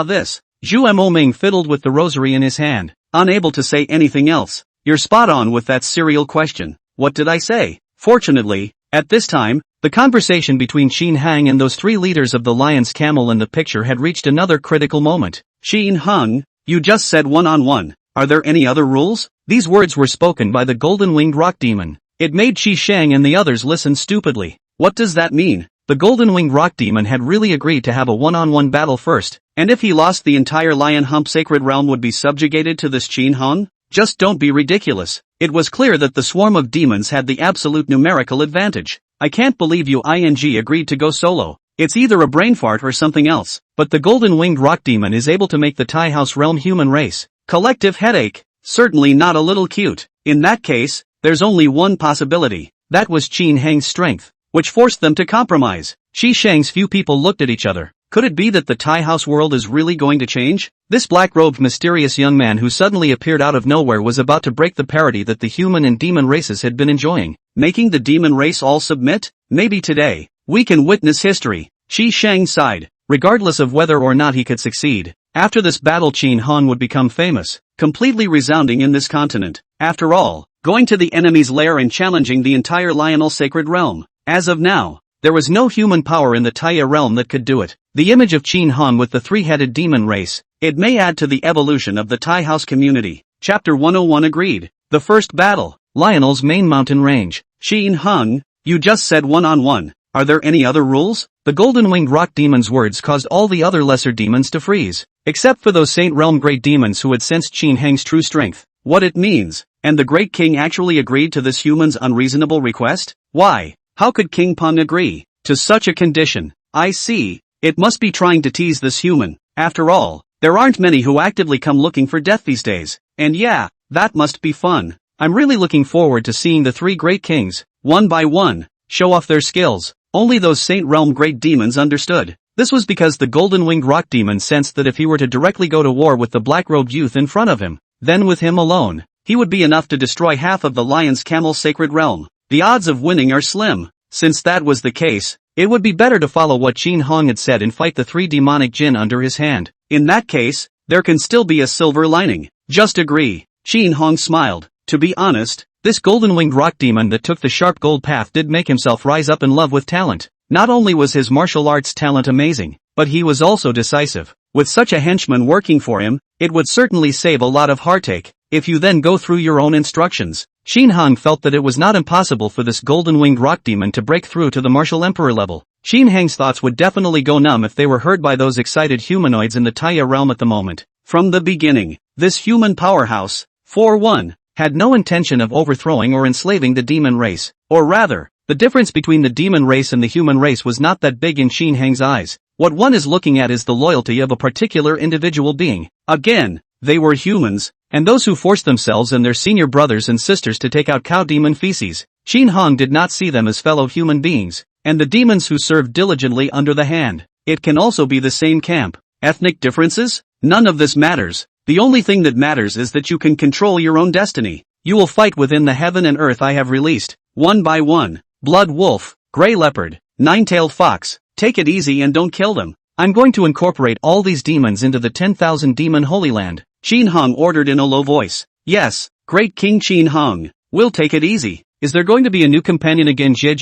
This. Zhu Mo Ming fiddled with the rosary in his hand, unable to say anything else. You're spot on with that serial question. What did I say? Fortunately, at this time, the conversation between Qin Hang and those 3 leaders of the lion's camel in the picture had reached another critical moment. Qin Hang, you just said one-on-one. Are there any other rules? These words were spoken by the golden-winged rock demon. It made Qi Sheng and the others listen stupidly. What does that mean? The golden-winged rock demon had really agreed to have a one-on-one battle first, and if he lost, the entire lion hump sacred realm would be subjugated to this Qin Hang? Just don't be ridiculous. It was clear that the swarm of demons had the absolute numerical advantage. I can't believe you agreed to go solo. It's either a brain fart or something else. But the golden-winged rock demon is able to make the Tai House realm human race. Collective headache. Certainly not a little cute. In that case, there's only one possibility. That was Qin Hang's strength, which forced them to compromise. Qi Sheng's few people looked at each other. Could it be that the Tai House world is really going to change? This black-robed mysterious young man who suddenly appeared out of nowhere was about to break the parity that the human and demon races had been enjoying, making the demon race all submit? Maybe today, we can witness history. Qi Sheng sighed. Regardless of whether or not he could succeed, after this battle Qin Hang would become famous, completely resounding in this continent. After all, going to the enemy's lair and challenging the entire Lionel sacred realm. As of now, there was no human power in the Taiya realm that could do it. The image of Qin Hang with the 3-headed demon race, it may add to the evolution of the Tai House community. Chapter 101 agreed. The first battle, Lionel's main mountain range. Qin Hang, you just said one-on-one. Are there any other rules? The golden-winged rock demon's words caused all the other lesser demons to freeze, except for those Saint Realm great demons who had sensed Qin Hang's true strength. What it means, and the great king actually agreed to this human's unreasonable request? Why? How could King Peng agree to such a condition? I see. It must be trying to tease this human. After all, there aren't many who actively come looking for death these days. And yeah, that must be fun. I'm really looking forward to seeing the 3 great kings, one by one, show off their skills. Only those Saint Realm great demons understood. This was because the golden-winged rock demon sensed that if he were to directly go to war with the black-robed youth in front of him, then with him alone, he would be enough to destroy half of the lion's camel sacred realm. The odds of winning are slim. Since that was the case, it would be better to follow what Qin Hang had said and fight the 3 demonic jinn under his hand. In that case, there can still be a silver lining. Just agree. Qin Hang smiled. To be honest, this golden-winged rock demon that took the sharp gold path did make himself rise up in love with talent. Not only was his martial arts talent amazing, but he was also decisive. With such a henchman working for him, it would certainly save a lot of heartache, if you then go through your own instructions. Qin Hang felt that it was not impossible for this golden-winged rock demon to break through to the martial emperor level. Qin Hang's thoughts would definitely go numb if they were heard by those excited humanoids in the Taiya realm at the moment. From the beginning, this human powerhouse, 4-1, had no intention of overthrowing or enslaving the demon race. Or rather, the difference between the demon race and the human race was not that big in Qin Hang's eyes. What one is looking at is the loyalty of a particular individual being. Again, they were humans, and those who forced themselves and their senior brothers and sisters to take out cow demon feces. Qin Hang did not see them as fellow human beings, and the demons who served diligently under the hand. It can also be the same camp. Ethnic differences? None of this matters. The only thing that matters is that you can control your own destiny. You will fight within the heaven and earth I have released, one by one. Blood wolf, gray leopard, 9-tailed fox. Take it easy and don't kill them. I'm going to incorporate all these demons into the 10,000 demon holy land. Qin Hang ordered in a low voice. Yes, great King Qin Hang. We'll take it easy. Is there going to be a new companion again? These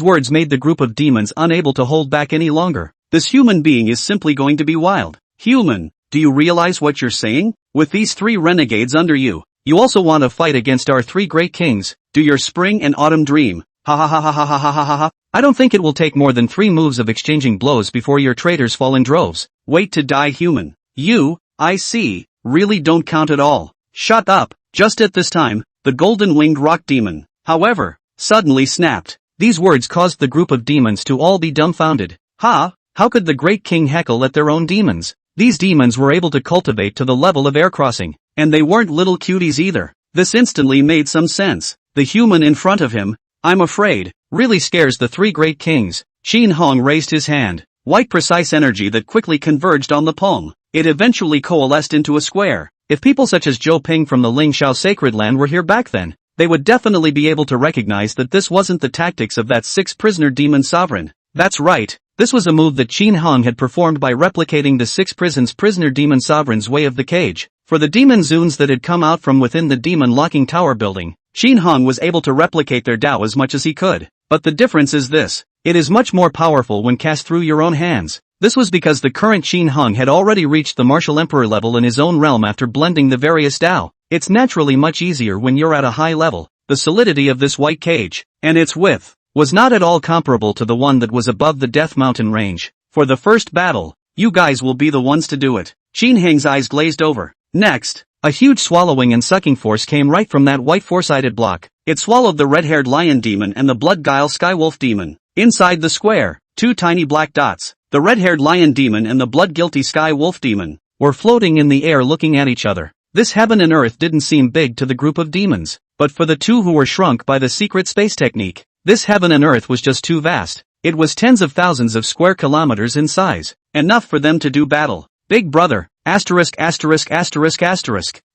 words made the group of demons unable to hold back any longer. This human being is simply going to be wild. Human, do you realize what you're saying? With these 3 renegades under you, you also want to fight against our 3 great kings. Do your spring and autumn dream. Ha ha ha ha ha ha ha ha ha. I don't think it will take more than 3 moves of exchanging blows before your traitors fall in droves. Wait to die human. You, I see, really don't count at all. Shut up. Just at this time, the golden-winged rock demon, however, suddenly snapped. These words caused the group of demons to all be dumbfounded. How could the great king heckle at their own demons? These demons were able to cultivate to the level of air crossing, and they weren't little cuties either. This instantly made some sense. The human in front of him, I'm afraid, really scares the 3 great kings. Qin Hang raised his hand, white precise energy that quickly converged on the palm. it eventually coalesced into a square. If people such as Zhou Ping from the Lingxiao Sacred Land were here back then, they would definitely be able to recognize that this wasn't the tactics of that six-prisoner demon sovereign. That's right, this was a move that Qin Hong had performed by replicating the six prisoner demon sovereign's way of the cage. For the demon zoons that had come out from within the demon locking tower building, Qin Hong was able to replicate their Dao as much as he could. But the difference is this: it is much more powerful when cast through your own hands. This was because the current Qin Hong had already reached the martial emperor level in his own realm after blending the various Dao. It's naturally much easier when you're at a high level. The solidity of this white cage, and its width, was not at all comparable to the one that was above the Death Mountain range. For the first battle, you guys will be the ones to do it. Qin Heng's eyes glazed over. Next, a huge swallowing and sucking force came right from that white four-sided block. It swallowed the red-haired lion demon and the blood-guile skywolf demon. Inside the square, two tiny black dots, the red-haired lion demon and the blood-guilty skywolf demon, were floating in the air looking at each other. This heaven and earth didn't seem big to the group of demons, but for the two who were shrunk by the secret space technique, this heaven and earth was just too vast. It was tens of thousands of square kilometers in size, enough for them to do battle. Big brother, asterisk.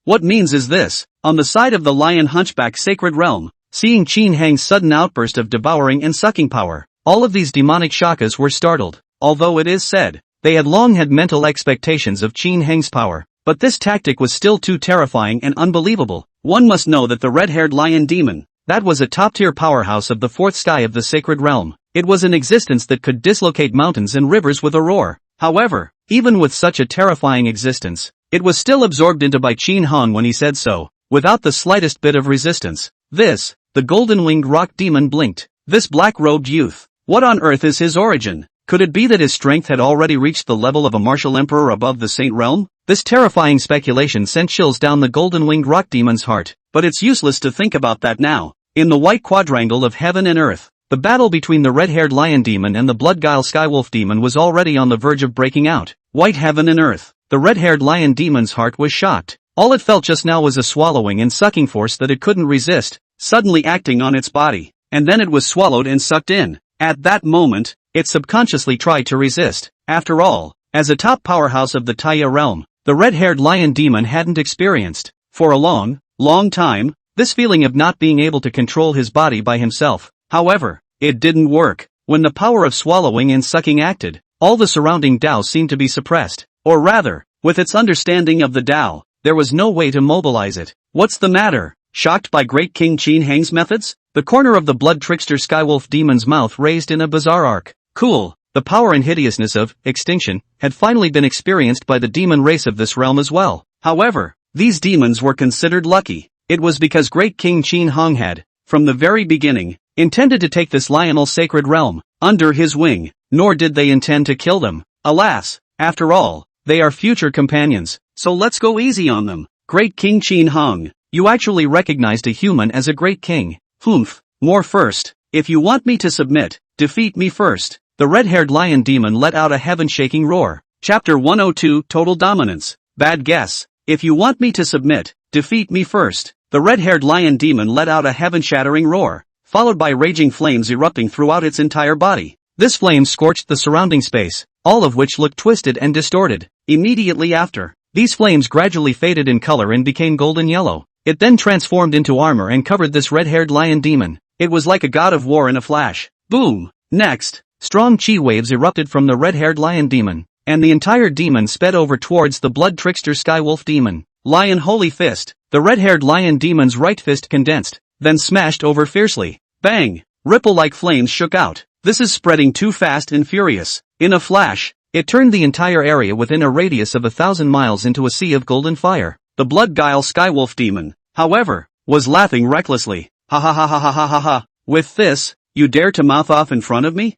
What means is this: on the side of the lion hunchback sacred realm, seeing Qin Heng's sudden outburst of devouring and sucking power, all of these demonic shakas were startled. Although it is said, they had long had mental expectations of Qin Heng's power, but this tactic was still too terrifying and unbelievable. One must know that the red-haired lion demon, that was a top-tier powerhouse of the fourth sky of the sacred realm. It was an existence that could dislocate mountains and rivers with a roar. However, even with such a terrifying existence, it was still absorbed into by Qin Hong when he said so, without the slightest bit of resistance. This, the golden-winged rock demon blinked. This black-robed youth, what on earth is his origin? Could it be that his strength had already reached the level of a martial emperor above the Saint Realm? This terrifying speculation sent chills down the golden-winged rock demon's heart, but it's useless to think about that now. In the white quadrangle of heaven and earth, the battle between the red-haired lion demon and the blood-guile skywolf demon was already on the verge of breaking out. White heaven and earth, the red-haired lion demon's heart was shocked. All it felt just now was a swallowing and sucking force that it couldn't resist, suddenly acting on its body, and then it was swallowed and sucked in. At that moment, it subconsciously tried to resist. After all, as a top powerhouse of the Taya realm, the red-haired lion demon hadn't experienced, for a long time, this feeling of not being able to control his body by himself. However, it didn't work. When the power of swallowing and sucking acted, all the surrounding Dao seemed to be suppressed. Or rather, with its understanding of the Dao, there was no way to mobilize it. What's the matter? Shocked by Great King Qin Heng's methods? The corner of the blood trickster skywolf demon's mouth raised in a bizarre arc. Cool. The power and hideousness of extinction had finally been experienced by the demon race of this realm as well. However, these demons were considered lucky. It was because Great King Qin Hong had, from the very beginning, intended to take this lionel sacred realm under his wing, nor did they intend to kill them. Alas, after all, they are future companions, so let's go easy on them. Great King Qin Hong, you actually recognized a human as a great king. Humph, more first. If you want me to submit, defeat me first. The red-haired lion demon let out a heaven-shaking roar. Chapter 102, Total Dominance. Bad guess. If you want me to submit, defeat me first. The red-haired lion demon let out a heaven-shattering roar, followed by raging flames erupting throughout its entire body. This flame scorched the surrounding space, all of which looked twisted and distorted. Immediately after, these flames gradually faded in color and became golden yellow. It then transformed into armor and covered this red-haired lion demon. It was like a god of war in a flash. Boom! Next, strong chi waves erupted from the red-haired lion demon, and the entire demon sped over towards the blood trickster skywolf demon. Lion Holy Fist. The red-haired lion demon's right fist condensed, then smashed over fiercely. Bang! Ripple-like flames shook out. This is spreading too fast and furious. In a flash, it turned the entire area within a radius of 1,000 miles into a sea of golden fire. The blood-guile skywolf demon, however, was laughing recklessly. Ha ha ha ha ha ha ha ha. With this, you dare to mouth off in front of me?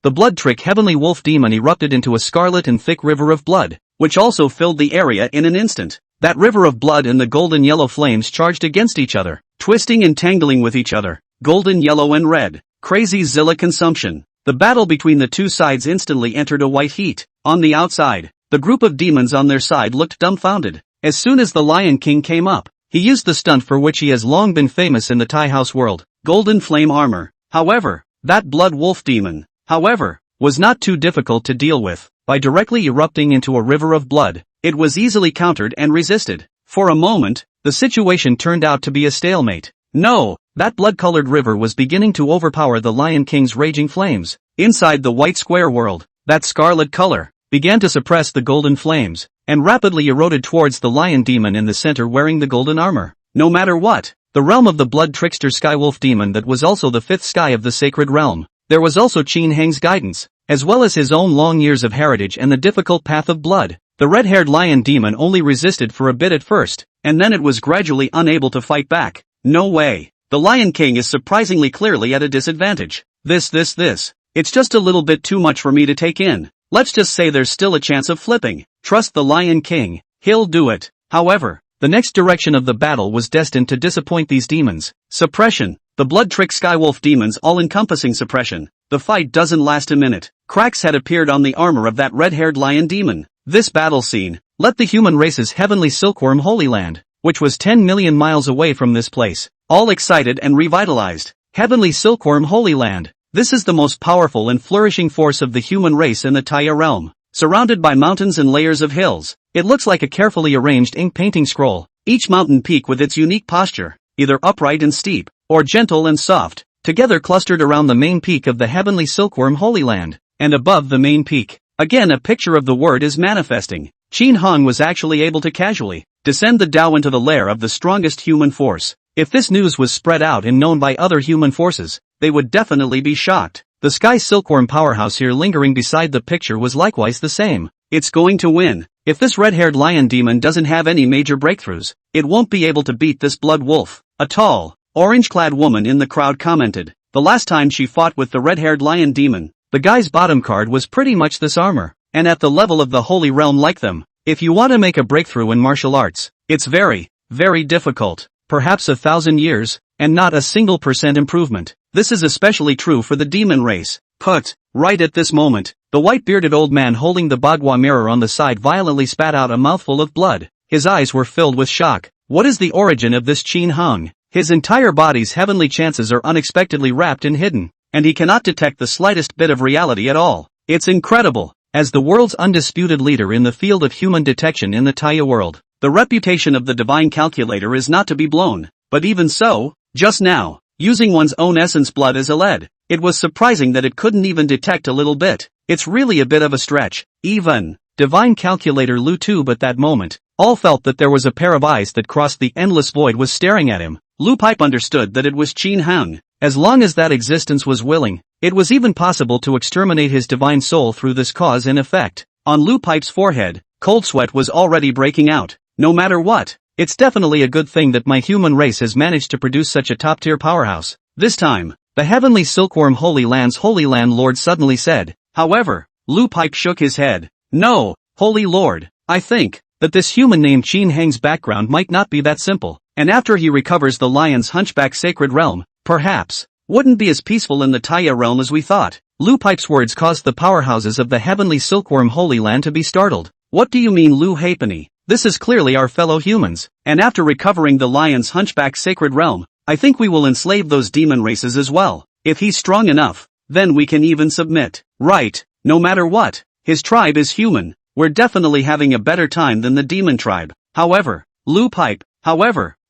The blood-trick heavenly wolf demon erupted into a scarlet and thick river of blood, which also filled the area in an instant. That river of blood and the golden yellow flames charged against each other, twisting and tangling with each other. Golden yellow and red. Crazy Zilla consumption. The battle between the two sides instantly entered a white heat. On the outside, the group of demons on their side looked dumbfounded. As soon as the Lion King came up, he used the stunt for which he has long been famous in the Tai House world. Golden flame armor. However, that blood wolf demon. was not too difficult to deal with. By directly erupting into a river of blood, it was easily countered and resisted. For a moment, the situation turned out to be a stalemate. No, that blood-colored river was beginning to overpower the Lion King's raging flames. Inside the white square world, that scarlet color began to suppress the golden flames, and rapidly eroded towards the lion demon in the center wearing the golden armor. No matter what, the realm of the blood trickster skywolf demon that was also the fifth sky of the sacred realm, there was also Qin Heng's guidance, as well as his own long years of heritage and the difficult path of blood. The red-haired lion demon only resisted for a bit at first, and then it was gradually unable to fight back. No way. The Lion King is surprisingly clearly at a disadvantage. This. It's just a little bit too much for me to take in. Let's just say there's still a chance of flipping. Trust the Lion King. He'll do it. However, the next direction of the battle was destined to disappoint these demons. Suppression. The blood trick skywolf demon's all-encompassing suppression. The fight doesn't last a minute. Cracks had appeared on the armor of that red-haired lion demon. This battle scene let the human race's heavenly silkworm Holy Land, which was 10 million miles away from this place, all excited and revitalized. Heavenly silkworm Holy Land. This is the most powerful and flourishing force of the human race in the Taya realm. Surrounded by mountains and layers of hills, it looks like a carefully arranged ink painting scroll, each mountain peak with its unique posture, either upright and steep, or gentle and soft, together clustered around the main peak of the heavenly silkworm Holy Land, and above the main peak. Again a picture of the word is manifesting. Qin Heng was actually able to casually descend the Tao into the lair of the strongest human force. If this news was spread out and known by other human forces, they would definitely be shocked. The Sky Silkworm powerhouse here lingering beside the picture was likewise the same. It's going to win. If this red-haired lion demon doesn't have any major breakthroughs, it won't be able to beat this blood wolf. A tall, orange-clad woman in the crowd commented. The last time she fought with the red-haired lion demon, the guy's bottom card was pretty much this armor. And at the level of the holy realm like them, if you want to make a breakthrough in martial arts, it's very, very difficult. Perhaps 1,000 years, and not a single % improvement. This is especially true for the demon race. Right at this moment, the white-bearded old man holding the Bagua mirror on the side violently spat out a mouthful of blood. His eyes were filled with shock. What is the origin of this Qin Heng? His entire body's heavenly chances are unexpectedly wrapped and hidden, and he cannot detect the slightest bit of reality at all. It's incredible. As the world's undisputed leader in the field of human detection in the Taya world, the reputation of the divine calculator is not to be blown. But even so, just now, using one's own essence blood as a lead, it was surprising that it couldn't even detect a little bit. It's really a bit of a stretch. Even divine calculator Lu Tu, but that moment, all felt that there was a pair of eyes that crossed the endless void was staring at him. Lu Pipe understood that it was Qin Heng. As long as that existence was willing, it was even possible to exterminate his divine soul through this cause and effect. On Lu Pipe's forehead, cold sweat was already breaking out. No matter what, it's definitely a good thing that my human race has managed to produce such a top-tier powerhouse. This time, the heavenly silkworm Holy Land's Holy Land Lord suddenly said. However, Lu Pipe shook his head. No, Holy Lord, I think that this human named Qin Heng's background might not be that simple, and after he recovers the lion's hunchback sacred realm, perhaps, wouldn't be as peaceful in the Taya realm as we thought. Lu Pipe's words caused the powerhouses of the heavenly silkworm Holy Land to be startled. What do you mean, Lu Halfpenny? This is clearly our fellow humans, and after recovering the lion's hunchback sacred realm, I think we will enslave those demon races as well. If he's strong enough, then we can even submit. Right, no matter what, his tribe is human. We're definitely having a better time than the demon tribe. However, Lu Pipe,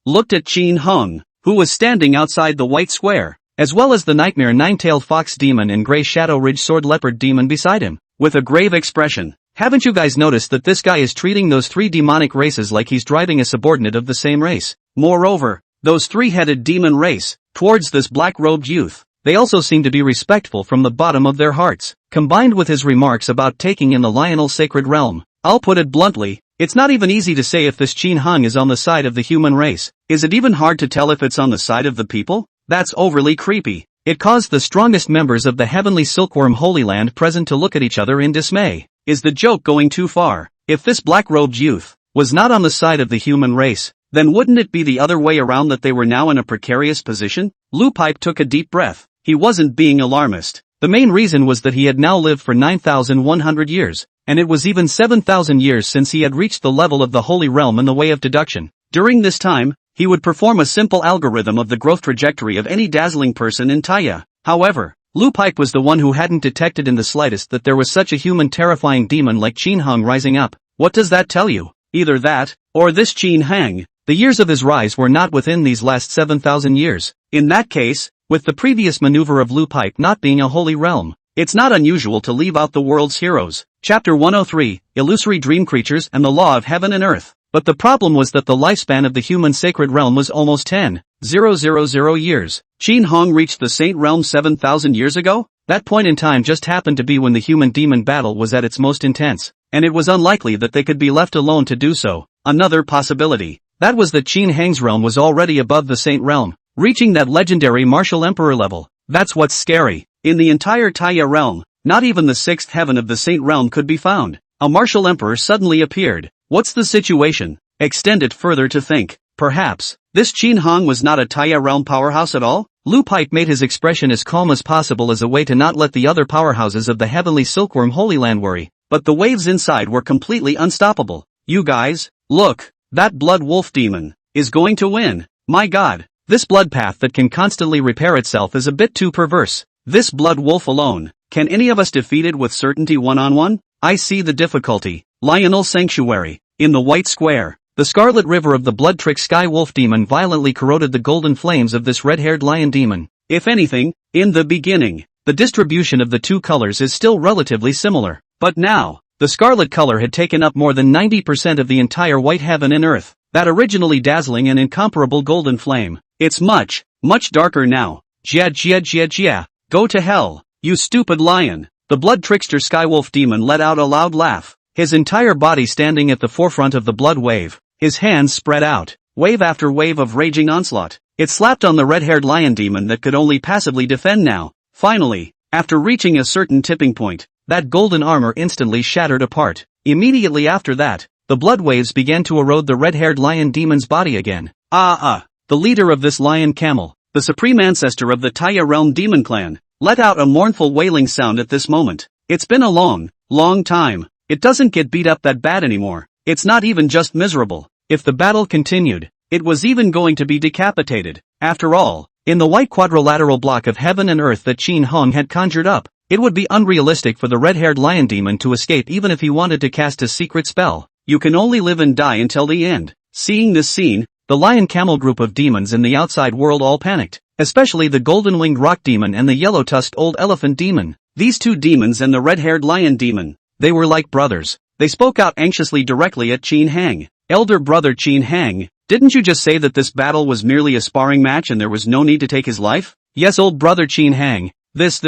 looked at Qin Heng, who was standing outside the white square, as well as the nightmare nine-tailed fox demon and gray shadow ridge sword leopard demon beside him, with a grave expression. Haven't you guys noticed that this guy is treating those three demonic races like he's driving a subordinate of the same race? Moreover, those three-headed demon race, towards this black-robed youth, they also seem to be respectful from the bottom of their hearts. Combined with his remarks about taking in the lionel sacred realm, I'll put it bluntly, it's not even easy to say if this Qin Heng is on the side of the human race. Is it even hard to tell if it's on the side of the people? That's overly creepy. It caused the strongest members of the heavenly silkworm Holy Land present to look at each other in dismay. Is the joke going too far? If this black-robed youth was not on the side of the human race, then wouldn't it be the other way around, that they were now in a precarious position? Lu Pipe took a deep breath. He wasn't being alarmist. The main reason was that he had now lived for 9,100 years, and it was even 7,000 years since he had reached the level of the Holy Realm in the way of deduction. During this time, he would perform a simple algorithm of the growth trajectory of any dazzling person in Taya. However, Lu Pipe was the one who hadn't detected in the slightest that there was such a human terrifying demon like Qin Hong rising up. What does that tell you? Either that, or this Qin Hang, the years of his rise were not within these last 7,000 years. In that case, with the previous maneuver of Lu Pipe not being a holy realm, it's not unusual to leave out the world's heroes. Chapter 103, Illusory Dream Creatures and the Law of Heaven and Earth. But the problem was that the lifespan of the human sacred realm was almost 10,000 years. Qin Hong reached the saint realm 7,000 years ago? That point in time just happened to be when the human-demon battle was at its most intense, and it was unlikely that they could be left alone to do so. Another possibility, that was that Qin Hang's realm was already above the saint realm, reaching that legendary martial emperor level. That's what's scary. In the entire Taya realm, not even the sixth heaven of the saint realm could be found. A martial emperor suddenly appeared. What's the situation? Extend it further to think. Perhaps, this Qin Hong was not a Taya realm powerhouse at all? Lu Pipe made his expression as calm as possible as a way to not let the other powerhouses of the heavenly silkworm Holy Land worry. But the waves inside were completely unstoppable. You guys, look, that blood wolf demon is going to win. My god, this blood path that can constantly repair itself is a bit too perverse. This blood wolf alone, can any of us defeat it with certainty one-on-one? I see the difficulty. Lionel Sanctuary. In the White Square, the scarlet river of the blood-trick sky wolf demon violently corroded the golden flames of this red-haired lion demon. If anything, in the beginning, the distribution of the two colors is still relatively similar. But now, the scarlet color had taken up more than 90% of the entire white heaven and earth, that originally dazzling and incomparable golden flame. It's much, much darker now. Jia. Go to hell, you stupid lion. The blood trickster skywolf demon let out a loud laugh, his entire body standing at the forefront of the blood wave, his hands spread out, wave after wave of raging onslaught. It slapped on the red-haired lion demon that could only passively defend now. Finally, after reaching a certain tipping point, that golden armor instantly shattered apart. Immediately after that, the blood waves began to erode the red-haired lion demon's body again. The leader of this lion camel, the supreme ancestor of the Taya realm demon clan, let out a mournful wailing sound at this moment. It's been a long, long time. It doesn't get beat up that bad anymore. It's not even just miserable. If the battle continued, it was even going to be decapitated. After all, in the white quadrilateral block of heaven and earth that Qin Hong had conjured up, it would be unrealistic for the red-haired lion demon to escape even if he wanted to cast a secret spell. You can only live and die until the end. Seeing this scene, the lion camel group of demons in the outside world all panicked, especially the golden-winged rock demon and the yellow-tusked old elephant demon. These two demons and the red-haired lion demon, they were like brothers. They spoke out anxiously directly at Qin Hang. Elder brother Qin Hang, didn't you just say that this battle was merely a sparring match and there was no need to take his life? Yes, old brother Qin Hang. This.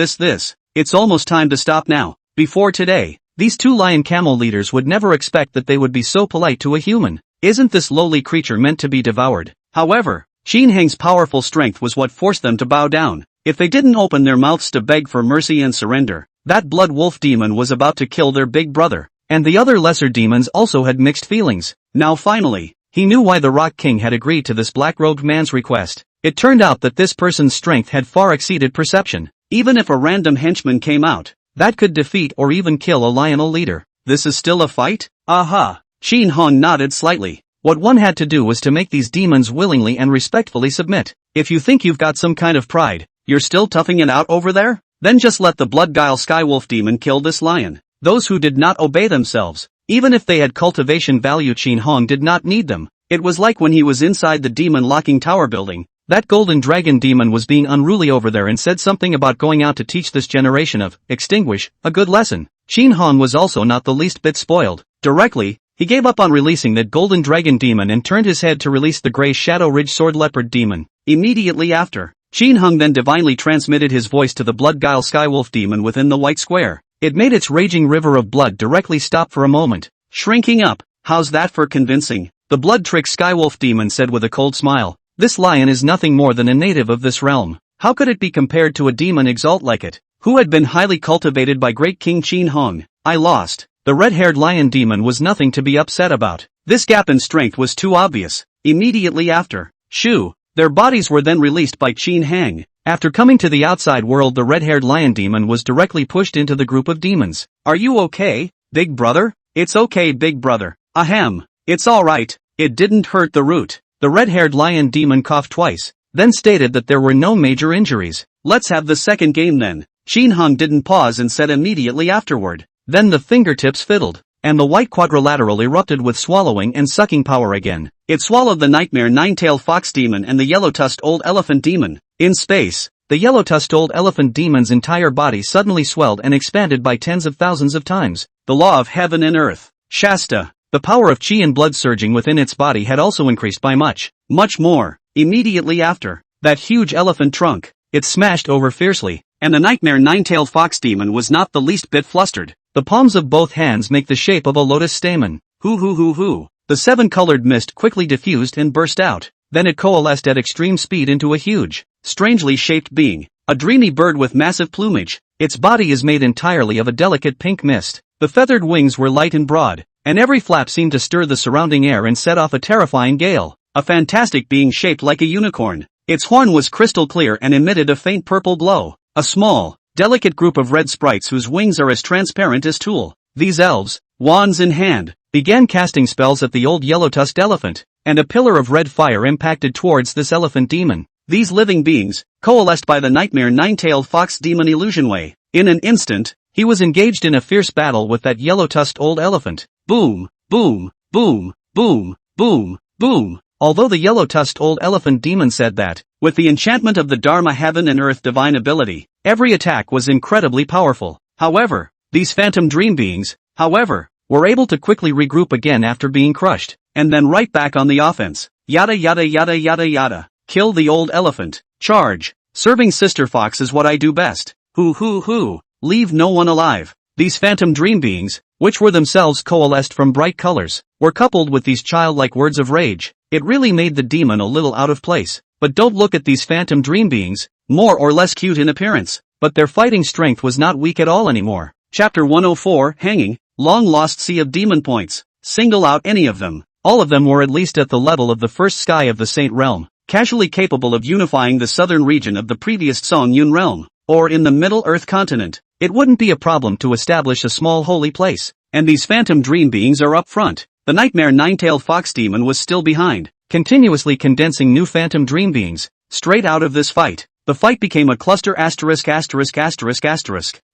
It's almost time to stop now. Before today, these two lion camel leaders would never expect that they would be so polite to a human. Isn't this lowly creature meant to be devoured? However, Qin Hang's powerful strength was what forced them to bow down. If they didn't open their mouths to beg for mercy and surrender, that blood wolf demon was about to kill their big brother. And the other lesser demons also had mixed feelings. Now finally, he knew why the Rock King had agreed to this black-robed man's request. It turned out that this person's strength had far exceeded perception. Even if a random henchman came out, that could defeat or even kill a lionel leader. This is still a fight? Aha! Qin Hong nodded slightly. What one had to do was to make these demons willingly and respectfully submit. If you think you've got some kind of pride, you're still toughing it out over there? Then just let the blood guile skywolf demon kill this lion. Those who did not obey themselves, even if they had cultivation value, Qin Hong did not need them. It was like when he was inside the demon locking tower building. That golden dragon demon was being unruly over there and said something about going out to teach this generation of extinguish a good lesson. Qin Hong was also not the least bit spoiled. Directly, he gave up on releasing that golden dragon demon and turned his head to release the gray Shadow Ridge sword leopard demon. Immediately after, Qin Hong then divinely transmitted his voice to the blood guile skywolf demon within the white square. It made its raging river of blood directly stop for a moment, shrinking up. How's that for convincing? The blood trick skywolf demon said with a cold smile. This lion is nothing more than a native of this realm. How could it be compared to a demon exalt like it, who had been highly cultivated by great King Qin Hong? I lost. The red-haired lion demon was nothing to be upset about. This gap in strength was too obvious. Immediately after, shoo, their bodies were then released by Qin Hang. After coming to the outside world, the red-haired lion demon was directly pushed into the group of demons. Are you okay, big brother? It's okay, big brother. Ahem. It's alright. It didn't hurt the root. The red-haired lion demon coughed twice, then stated that there were no major injuries. Let's have the second game then. Qin Hung didn't pause and said immediately afterward. Then the fingertips fiddled, and the white quadrilateral erupted with swallowing and sucking power again. It swallowed the nightmare nine-tailed fox demon and the yellow-tusked old elephant demon. In space, the yellow-tusked old elephant demon's entire body suddenly swelled and expanded by tens of thousands of times. The law of heaven and earth. Shasta. The power of qi and blood surging within its body had also increased by much more. Immediately after that huge elephant trunk, it smashed over fiercely, and the nightmare nine-tailed fox demon was not the least bit flustered. The palms of both hands make the shape of a lotus stamen. Hoo. The seven-colored mist quickly diffused and burst out. Then it coalesced at extreme speed into a huge, strangely shaped being. A dreamy bird with massive plumage. Its body is made entirely of a delicate pink mist. The feathered wings were light and broad, and every flap seemed to stir the surrounding air and set off a terrifying gale. A fantastic being shaped like a unicorn. Its horn was crystal clear and emitted a faint purple glow. A small, delicate group of red sprites whose wings are as transparent as tulle. These elves, wands in hand, began casting spells at the old yellow-tusked elephant, and a pillar of red fire impacted towards this elephant demon. These living beings, coalesced by the nightmare nine-tailed fox demon illusion way. In an instant, he was engaged in a fierce battle with that yellow-tusked old elephant. Boom, boom, boom, boom, boom, boom. Although the yellow-tusked old elephant demon said that, with the enchantment of the Dharma heaven and earth divine ability, every attack was incredibly powerful. However, these phantom dream beings, were able to quickly regroup again after being crushed, and then right back on the offense. Yada yada yada yada yada. Kill the old elephant. Charge. Serving sister fox is what I do best. Hoo. Leave no one alive. These phantom dream beings, which were themselves coalesced from bright colors, were coupled with these childlike words of rage. It really made the demon a little out of place. But don't look at these phantom dream beings, more or less cute in appearance, but their fighting strength was not weak at all anymore. Chapter 104, Hanging, Long Lost Sea of Demon Points. Single out any of them. All of them were at least at the level of the first sky of the Saint Realm, casually capable of unifying the southern region of the previous Song Yun Realm, or in the Middle Earth continent. It wouldn't be a problem to establish a small holy place, and these phantom dream beings are up front. The nightmare nine-tailed fox demon was still behind, continuously condensing new phantom dream beings, straight out of this fight. The fight became a cluster ********.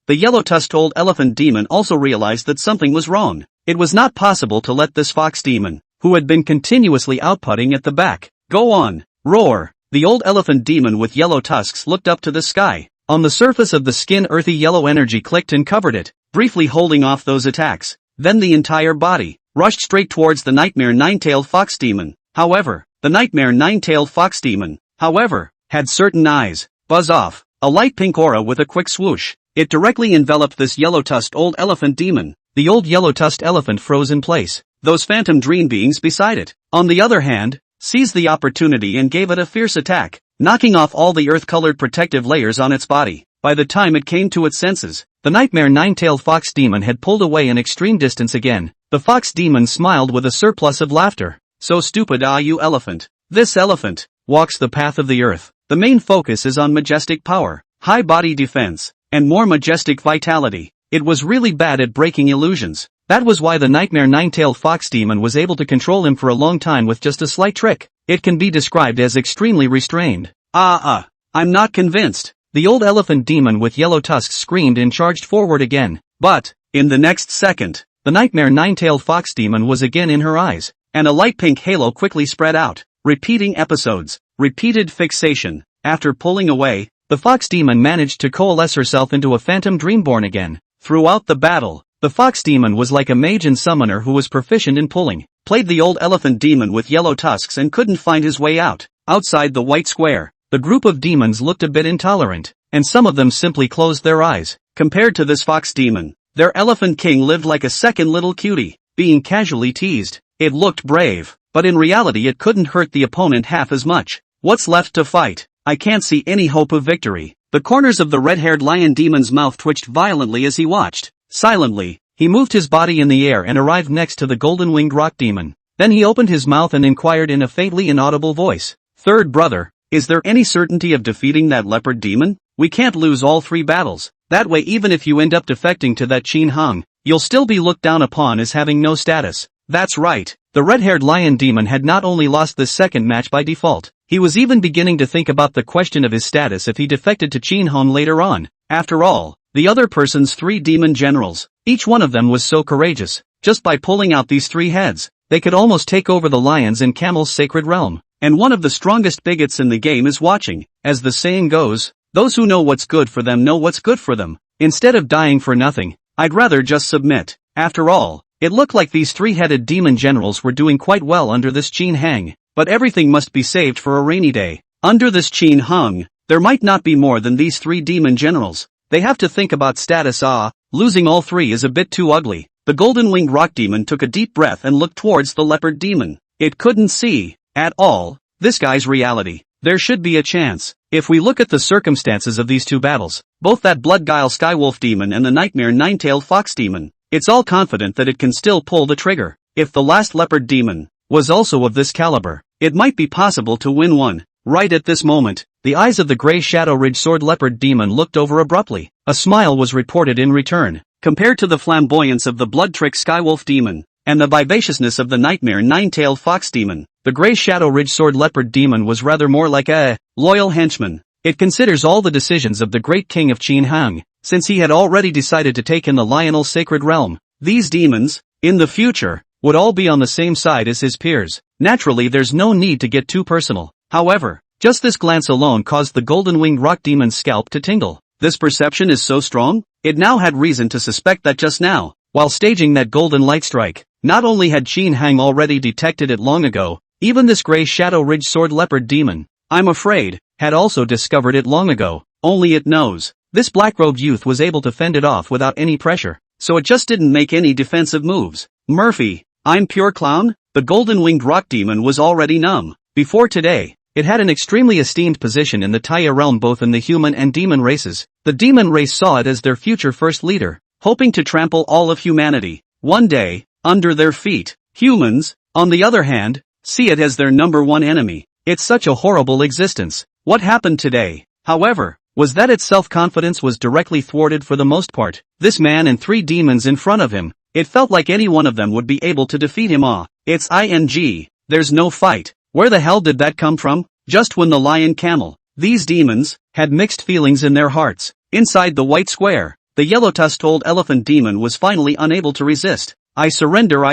The yellow-tusked old elephant demon also realized that something was wrong. It was not possible to let this fox demon, who had been continuously outputting at the back, go on. Roar. The old elephant demon with yellow tusks looked up to the sky. On the surface of the skin earthy yellow energy clicked and covered it, briefly holding off those attacks. Then the entire body rushed straight towards the nightmare nine-tailed fox demon. However, the nightmare nine-tailed fox demon, had certain eyes. Buzz off. A light pink aura with a quick swoosh. It directly enveloped this yellow-tusked old elephant demon. The old yellow-tusked elephant froze in place. Those phantom dream beings beside it, on the other hand, seized the opportunity and gave it a fierce attack, knocking off all the earth-colored protective layers on its body. By the time it came to its senses, the nightmare nine-tailed fox demon had pulled away an extreme distance again. The fox demon smiled with a surplus of laughter. So stupid are you, elephant? This elephant walks the path of the earth. The main focus is on majestic power, high body defense, and more majestic vitality. It was really bad at breaking illusions. That was why the nightmare nine-tailed fox demon was able to control him for a long time with just a slight trick. It can be described as extremely restrained. I'm not convinced. The old elephant demon with yellow tusks screamed and charged forward again. But, in the next second, the nightmare nine-tailed fox demon was again in her eyes, and a light pink halo quickly spread out. Repeating episodes. Repeated fixation. After pulling away, the fox demon managed to coalesce herself into a phantom dreamborn again. Throughout the battle, the fox demon was like a mage and summoner who was proficient in pulling. Played the old elephant demon with yellow tusks and couldn't find his way out. Outside the white square, the group of demons looked a bit intolerant, and some of them simply closed their eyes. Compared to this fox demon, their elephant king lived like a second little cutie, being casually teased. It looked brave, but in reality it couldn't hurt the opponent half as much. What's left to fight? I can't see any hope of victory. The corners of the red-haired lion demon's mouth twitched violently as he watched. Silently, he moved his body in the air and arrived next to the golden-winged rock demon. Then he opened his mouth and inquired in a faintly inaudible voice. Third brother, is there any certainty of defeating that leopard demon? We can't lose all three battles. That way even if you end up defecting to that Qin Hung, you'll still be looked down upon as having no status. That's right. The red-haired lion demon had not only lost this second match by default, He was even beginning to think about the question of his status if he defected to Qin Hong later on. After all, the other person's 3 demon generals, each one of them was so courageous. Just by pulling out these 3 heads, they could almost take over the lions and camels' sacred realm. And one of the strongest bigots in the game is watching. As the saying goes, those who know what's good for them know what's good for them. Instead of dying for nothing, I'd rather just submit. After all, it looked like these 3-headed demon generals were doing quite well under this Qin Hang, but everything must be saved for a rainy day. Under this Qin Hang, there might not be more than these 3 demon generals. They have to think about status. Losing all 3 is a bit too ugly. The golden-winged rock demon took a deep breath and looked towards the leopard demon. It couldn't see, at all, this guy's reality. There should be a chance. If we look at the circumstances of these 2 battles, both that blood-guile skywolf demon and the nightmare nine-tailed fox demon, it's all confident that it can still pull the trigger. If the last leopard demon was also of this caliber, it might be possible to win one. Right at this moment, the eyes of the gray Shadow Ridge Sword Leopard demon looked over abruptly. A smile was reported in return. Compared to the flamboyance of the blood-trick skywolf demon, and the vivaciousness of the nightmare nine-tailed fox demon, the gray Shadow Ridge Sword Leopard demon was rather more like a loyal henchman. It considers all the decisions of the great king of Qin Hang, since he had already decided to take in the Lionel sacred realm. These demons, in the future, would all be on the same side as his peers. Naturally, there's no need to get too personal. However, just this glance alone caused the golden-winged rock demon's scalp to tingle. This perception is so strong, it now had reason to suspect that just now, while staging that golden light strike, not only had Qin Hang already detected it long ago, even this gray Shadow Ridge Sword Leopard demon, I'm afraid, had also discovered it long ago. Only it knows. This black-robed youth was able to fend it off without any pressure, so it just didn't make any defensive moves. Murphy, I'm pure clown? The golden-winged rock demon was already numb. Before today, it had an extremely esteemed position in the Taya realm both in the human and demon races. The demon race saw it as their future first leader, hoping to trample all of humanity, one day, under their feet. Humans, on the other hand, see it as their number one enemy. It's such a horrible existence. What happened today, however, was that its self-confidence was directly thwarted for the most part. This man and 3 demons in front of him, it felt like any one of them would be able to defeat him. It's ing. There's no fight. Where the hell did that come from? Just when the lion camel, these demons, had mixed feelings in their hearts. Inside the white square, the yellow-tusked old elephant demon was finally unable to resist. I surrender,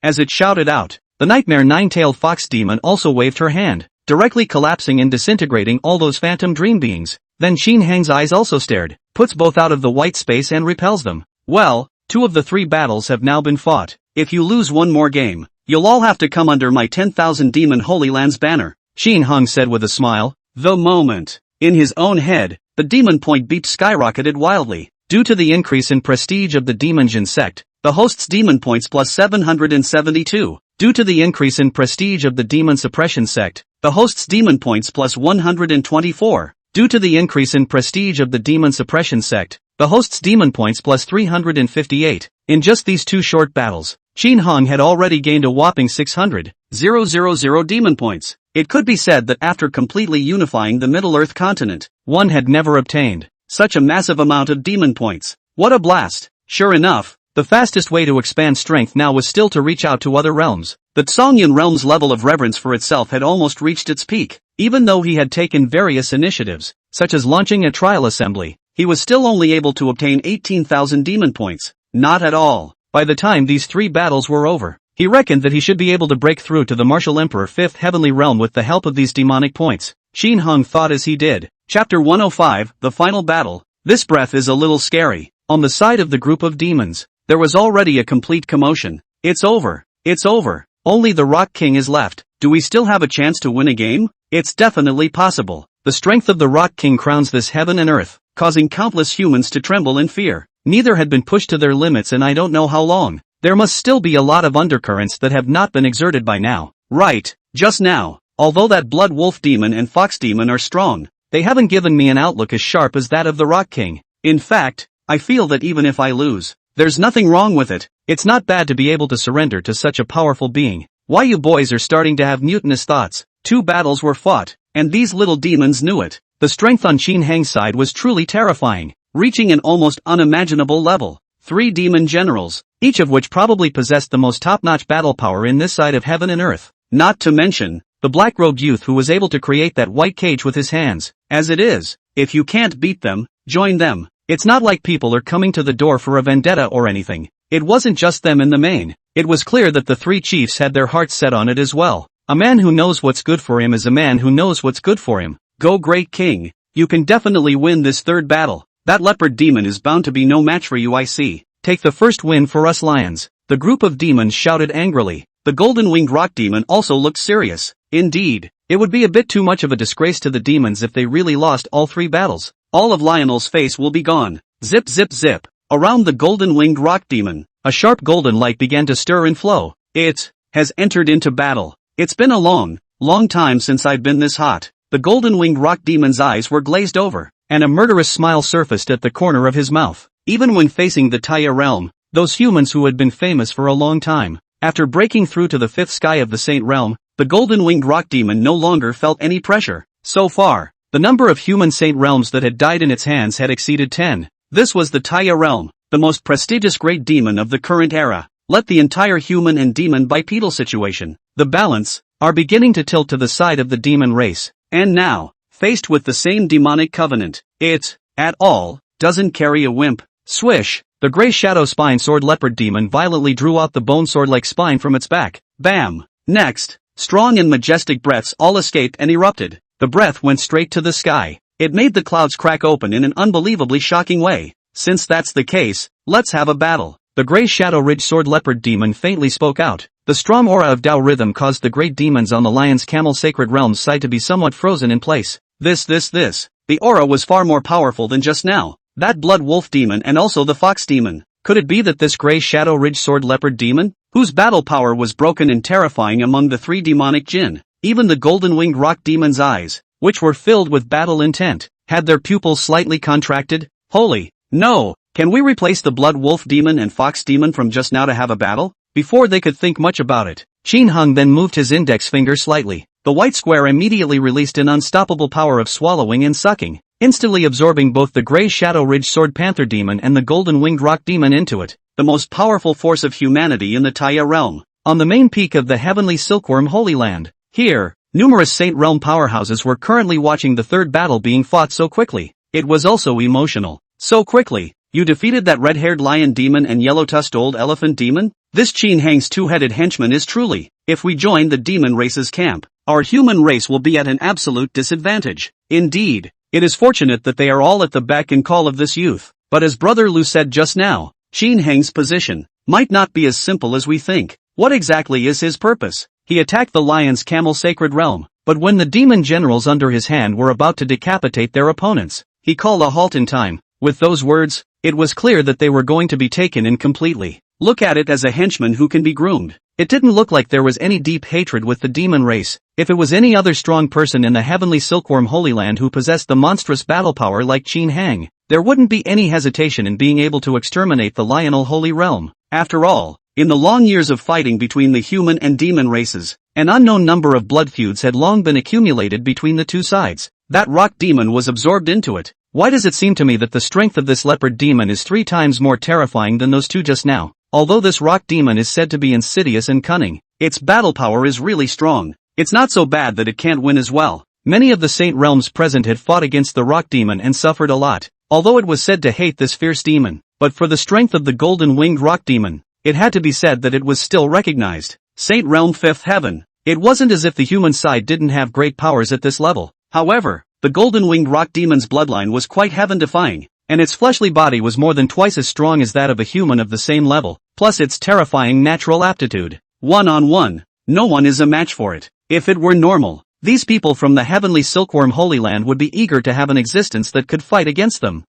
as it shouted out. The nightmare nine-tailed fox demon also waved her hand, directly collapsing and disintegrating all those phantom dream beings. Then Qin Hang's eyes also stared, puts both out of the white space and repels them. Well, 2 of the 3 battles have now been fought. If you lose one more game, you'll all have to come under my 10,000 demon Holy Lands banner, Qin Hang said with a smile. The moment. In his own head, the demon point beat skyrocketed wildly. Due to the increase in prestige of the Demon Jin sect, the host's demon points plus 772. Due to the increase in prestige of the Demon Suppression sect, the host's demon points plus 124. Due to the increase in prestige of the Demon Suppression sect, the host's demon points plus 358. In just these 2 short battles, Qin Hang had already gained a whopping 600,000 demon points. It could be said that after completely unifying the Middle-earth continent, one had never obtained such a massive amount of demon points. What a blast! Sure enough, the fastest way to expand strength now was still to reach out to other realms. The Tsongyun realm's level of reverence for itself had almost reached its peak. Even though he had taken various initiatives, such as launching a trial assembly, he was still only able to obtain 18,000 demon points. Not at all. By the time these 3 battles were over, he reckoned that he should be able to break through to the Martial Emperor 5th Heavenly Realm with the help of these demonic points. Qin Hang thought as he did. Chapter 105, The Final Battle. This breath is a little scary. On the side of the group of demons, there was already a complete commotion. It's over. It's over. Only the Rock King is left. Do we still have a chance to win a game? It's definitely possible. The strength of the Rock King crowns this heaven and earth, causing countless humans to tremble in fear. Neither had been pushed to their limits and I don't know how long. There must still be a lot of undercurrents that have not been exerted by now. Right, just now. Although that blood wolf demon and fox demon are strong, they haven't given me an outlook as sharp as that of the Rock King. In fact, I feel that even if I lose, there's nothing wrong with it. It's not bad to be able to surrender to such a powerful being. Why you boys are starting to have mutinous thoughts. 2 battles were fought, and these little demons knew it. The strength on Qin Hang's side was truly terrifying, reaching an almost unimaginable level. 3 demon generals, each of which probably possessed the most top-notch battle power in this side of heaven and earth. Not to mention, the black-robed youth who was able to create that white cage with his hands. As it is, if you can't beat them, join them. It's not like people are coming to the door for a vendetta or anything. It wasn't just them in the main. It was clear that the three chiefs had their hearts set on it as well. A man who knows what's good for him is a man who knows what's good for him. Go great king. You can definitely win this third battle. That leopard demon is bound to be no match for you, I see. Take the first win for us lions. The group of demons shouted angrily. The golden-winged rock demon also looked serious. Indeed, it would be a bit too much of a disgrace to the demons if they really lost all three battles. All of Lionel's face will be gone. Zip zip zip. Around the golden-winged rock demon, a sharp golden light began to stir and flow. It has entered into battle. It's been a long time since I've been this hot. The golden-winged rock demon's eyes were glazed over, and a murderous smile surfaced at the corner of his mouth. Even when facing the Taya realm, those humans who had been famous for a long time, after breaking through to the fifth sky of the Saint realm, the golden-winged rock demon no longer felt any pressure. So far, the number of human Saint realms that had died in its hands had exceeded 10. This was the Taya realm, the most prestigious great demon of the current era. Let the entire human and demon bipedal situation, the balance, are beginning to tilt to the side of the demon race. And now, faced with the same demonic covenant, it, at all, doesn't carry a wimp. Swish, the gray shadow spine sword leopard demon violently drew out the bone sword-like spine from its back. Bam! Next, strong and majestic breaths all escaped and erupted. The breath went straight to the sky. It made the clouds crack open in an unbelievably shocking way. Since that's the case, let's have a battle. The gray shadow ridge sword leopard demon faintly spoke out. The strong aura of Tao rhythm caused the great demons on the lion's camel sacred realm's side to be somewhat frozen in place. The aura was far more powerful than just now. That blood wolf demon and also the fox demon. Could it be that this gray shadow ridge sword leopard demon, whose battle power was broken and terrifying among the three demonic jinn, even the golden-winged rock demon's eyes, which were filled with battle intent, had their pupils slightly contracted? Holy, no! Can we replace the blood wolf demon and fox demon from just now to have a battle? Before they could think much about it, Qin Hung then moved his index finger slightly. The white square immediately released an unstoppable power of swallowing and sucking, instantly absorbing both the gray shadow ridge sword panther demon and the golden-winged rock demon into it, the most powerful force of humanity in the Taya realm. On the main peak of the heavenly silkworm Holy Land, here, numerous Saint Realm powerhouses were currently watching the third battle being fought so quickly. It was also emotional. So quickly. You defeated that red-haired lion demon and yellow-tusked old elephant demon? This Qin Hang's two-headed henchman is truly, if we join the demon race's camp, our human race will be at an absolute disadvantage. Indeed, it is fortunate that they are all at the beck and call of this youth. But as Brother Lu said just now, Qin Hang's position might not be as simple as we think. What exactly is his purpose? He attacked the lion's camel sacred realm, but when the demon generals under his hand were about to decapitate their opponents, he called a halt in time. With those words, it was clear that they were going to be taken in completely. Look at it as a henchman who can be groomed. It didn't look like there was any deep hatred with the demon race. If it was any other strong person in the heavenly silkworm Holy Land who possessed the monstrous battle power like Qin Hang, there wouldn't be any hesitation in being able to exterminate the lionel holy realm. After all, in the long years of fighting between the human and demon races, an unknown number of blood feuds had long been accumulated between the two sides. That rock demon was absorbed into it. Why does it seem to me that the strength of this leopard demon is 3 times more terrifying than those two just now? Although this rock demon is said to be insidious and cunning, its battle power is really strong. It's not so bad that it can't win as well. Many of the Saint Realms present had fought against the rock demon and suffered a lot, although it was said to hate this fierce demon. But for the strength of the golden-winged rock demon, it had to be said that it was still recognized. Saint Realm 5th Heaven. It wasn't as if the human side didn't have great powers at this level. However, the golden-winged rock demon's bloodline was quite heaven-defying, and its fleshly body was more than twice as strong as that of a human of the same level, plus its terrifying natural aptitude. One-on-one, no one is a match for it. If it were normal, these people from the heavenly silkworm Holy Land would be eager to have an existence that could fight against them.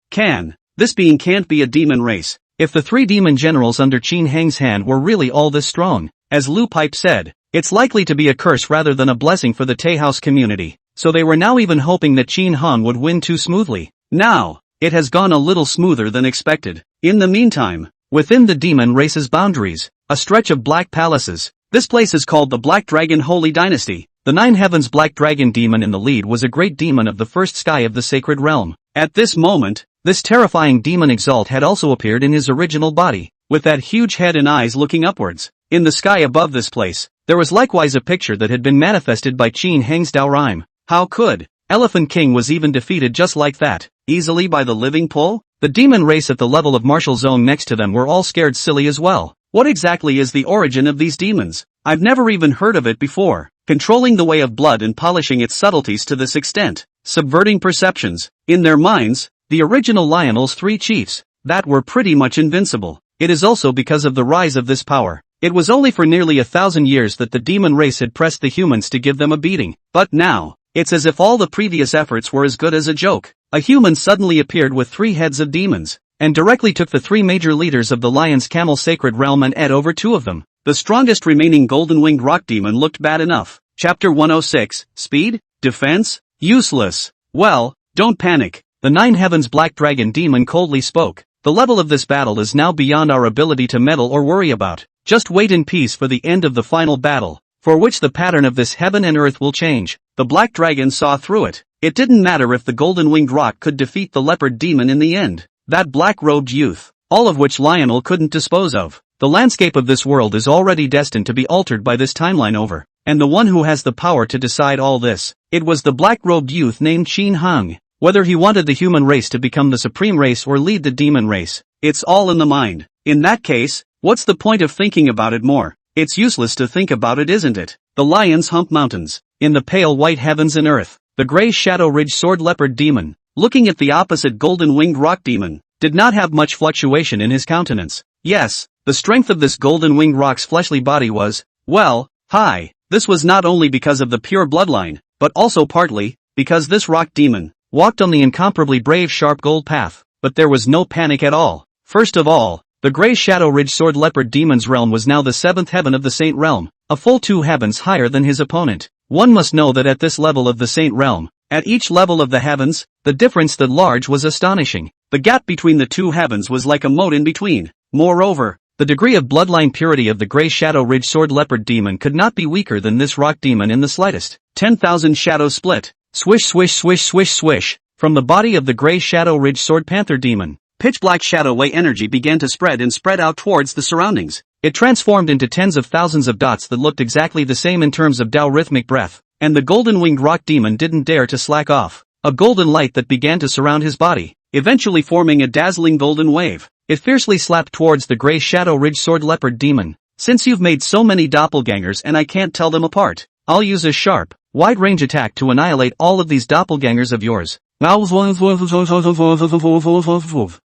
This being can't be a demon race. If the 3 demon generals under Qin Hang's hand were really all this strong, as Lu Pipe said, it's likely to be a curse rather than a blessing for the Tehouse community. So they were now even hoping that Qin Hang would win too smoothly. Now, it has gone a little smoother than expected. In the meantime, within the demon race's boundaries, a stretch of black palaces. This place is called the Black Dragon Holy Dynasty. The 9 Heavens Black Dragon demon in the lead was a great demon of the first sky of the sacred realm. At this moment, this terrifying demon Exalt had also appeared in his original body, with that huge head and eyes looking upwards. In the sky above this place, There was likewise a picture that had been manifested by Qin Heng's Dao rhyme. How could Elephant King was even defeated just like that, easily by the living pull? The demon race at the level of martial zone next to them were all scared silly as well. What exactly is the origin of these demons? I've never even heard of it before. Controlling the way of blood and polishing its subtleties to this extent. Subverting perceptions. In their minds, the original Lionel's three chiefs, that were pretty much invincible. It is also because of the rise of this power. It was only for nearly 1,000 years that the demon race had pressed the humans to give them a beating. But now, it's as if all the previous efforts were as good as a joke. A human suddenly appeared with 3 heads of demons, and directly took the 3 major leaders of the lion's camel sacred realm and ate over 2 of them. The strongest remaining golden-winged rock demon looked bad enough. Chapter 106, Speed? Defense? Useless. Well, don't panic. The 9 heavens black dragon demon coldly spoke. The level of this battle is now beyond our ability to meddle or worry about. Just wait in peace for the end of the final battle, for which the pattern of this heaven and earth will change. The black dragon saw through it. It didn't matter if the golden-winged rock could defeat the leopard demon in the end. That black-robed youth, all of which Lionel couldn't dispose of. The landscape of this world is already destined to be altered by this timeline over. And the one who has the power to decide all this, it was the black-robed youth named Qin Heng. Whether he wanted the human race to become the supreme race or lead the demon race, it's all in the mind. In that case, what's the point of thinking about it more? It's useless to think about it, isn't it? The lions hump mountains. In the pale white heavens and earth, the gray shadow ridge sword leopard demon, looking at the opposite golden-winged rock demon, did not have much fluctuation in his countenance. Yes, the strength of this golden-winged rock's fleshly body was, well, high. This was not only because of the pure bloodline, but also partly, because this rock demon walked on the incomparably brave sharp gold path. But there was no panic at all. First of all, the gray shadow ridge sword leopard demon's realm was now the 7th heaven of the saint realm, a full 2 heavens higher than his opponent. One must know that at this level of the saint realm, at each level of the heavens, the difference that large was astonishing. The gap between the 2 heavens was like a moat in between. Moreover, the degree of bloodline purity of the gray shadow ridge sword leopard demon could not be weaker than this rock demon in the slightest. 10,000 shadows split. Swish swish swish swish swish. From the body of the gray shadow ridge sword panther demon, pitch black shadow way energy began to spread and spread out towards the surroundings. It transformed into tens of thousands of dots that looked exactly the same in terms of Tao rhythmic breath, and the golden-winged rock demon didn't dare to slack off. A golden light that began to surround his body, eventually forming a dazzling golden wave. It fiercely slapped towards the gray shadow ridge sword leopard demon. Since you've made so many doppelgangers and I can't tell them apart, I'll use a sharp, wide-range attack to annihilate all of these doppelgangers of yours.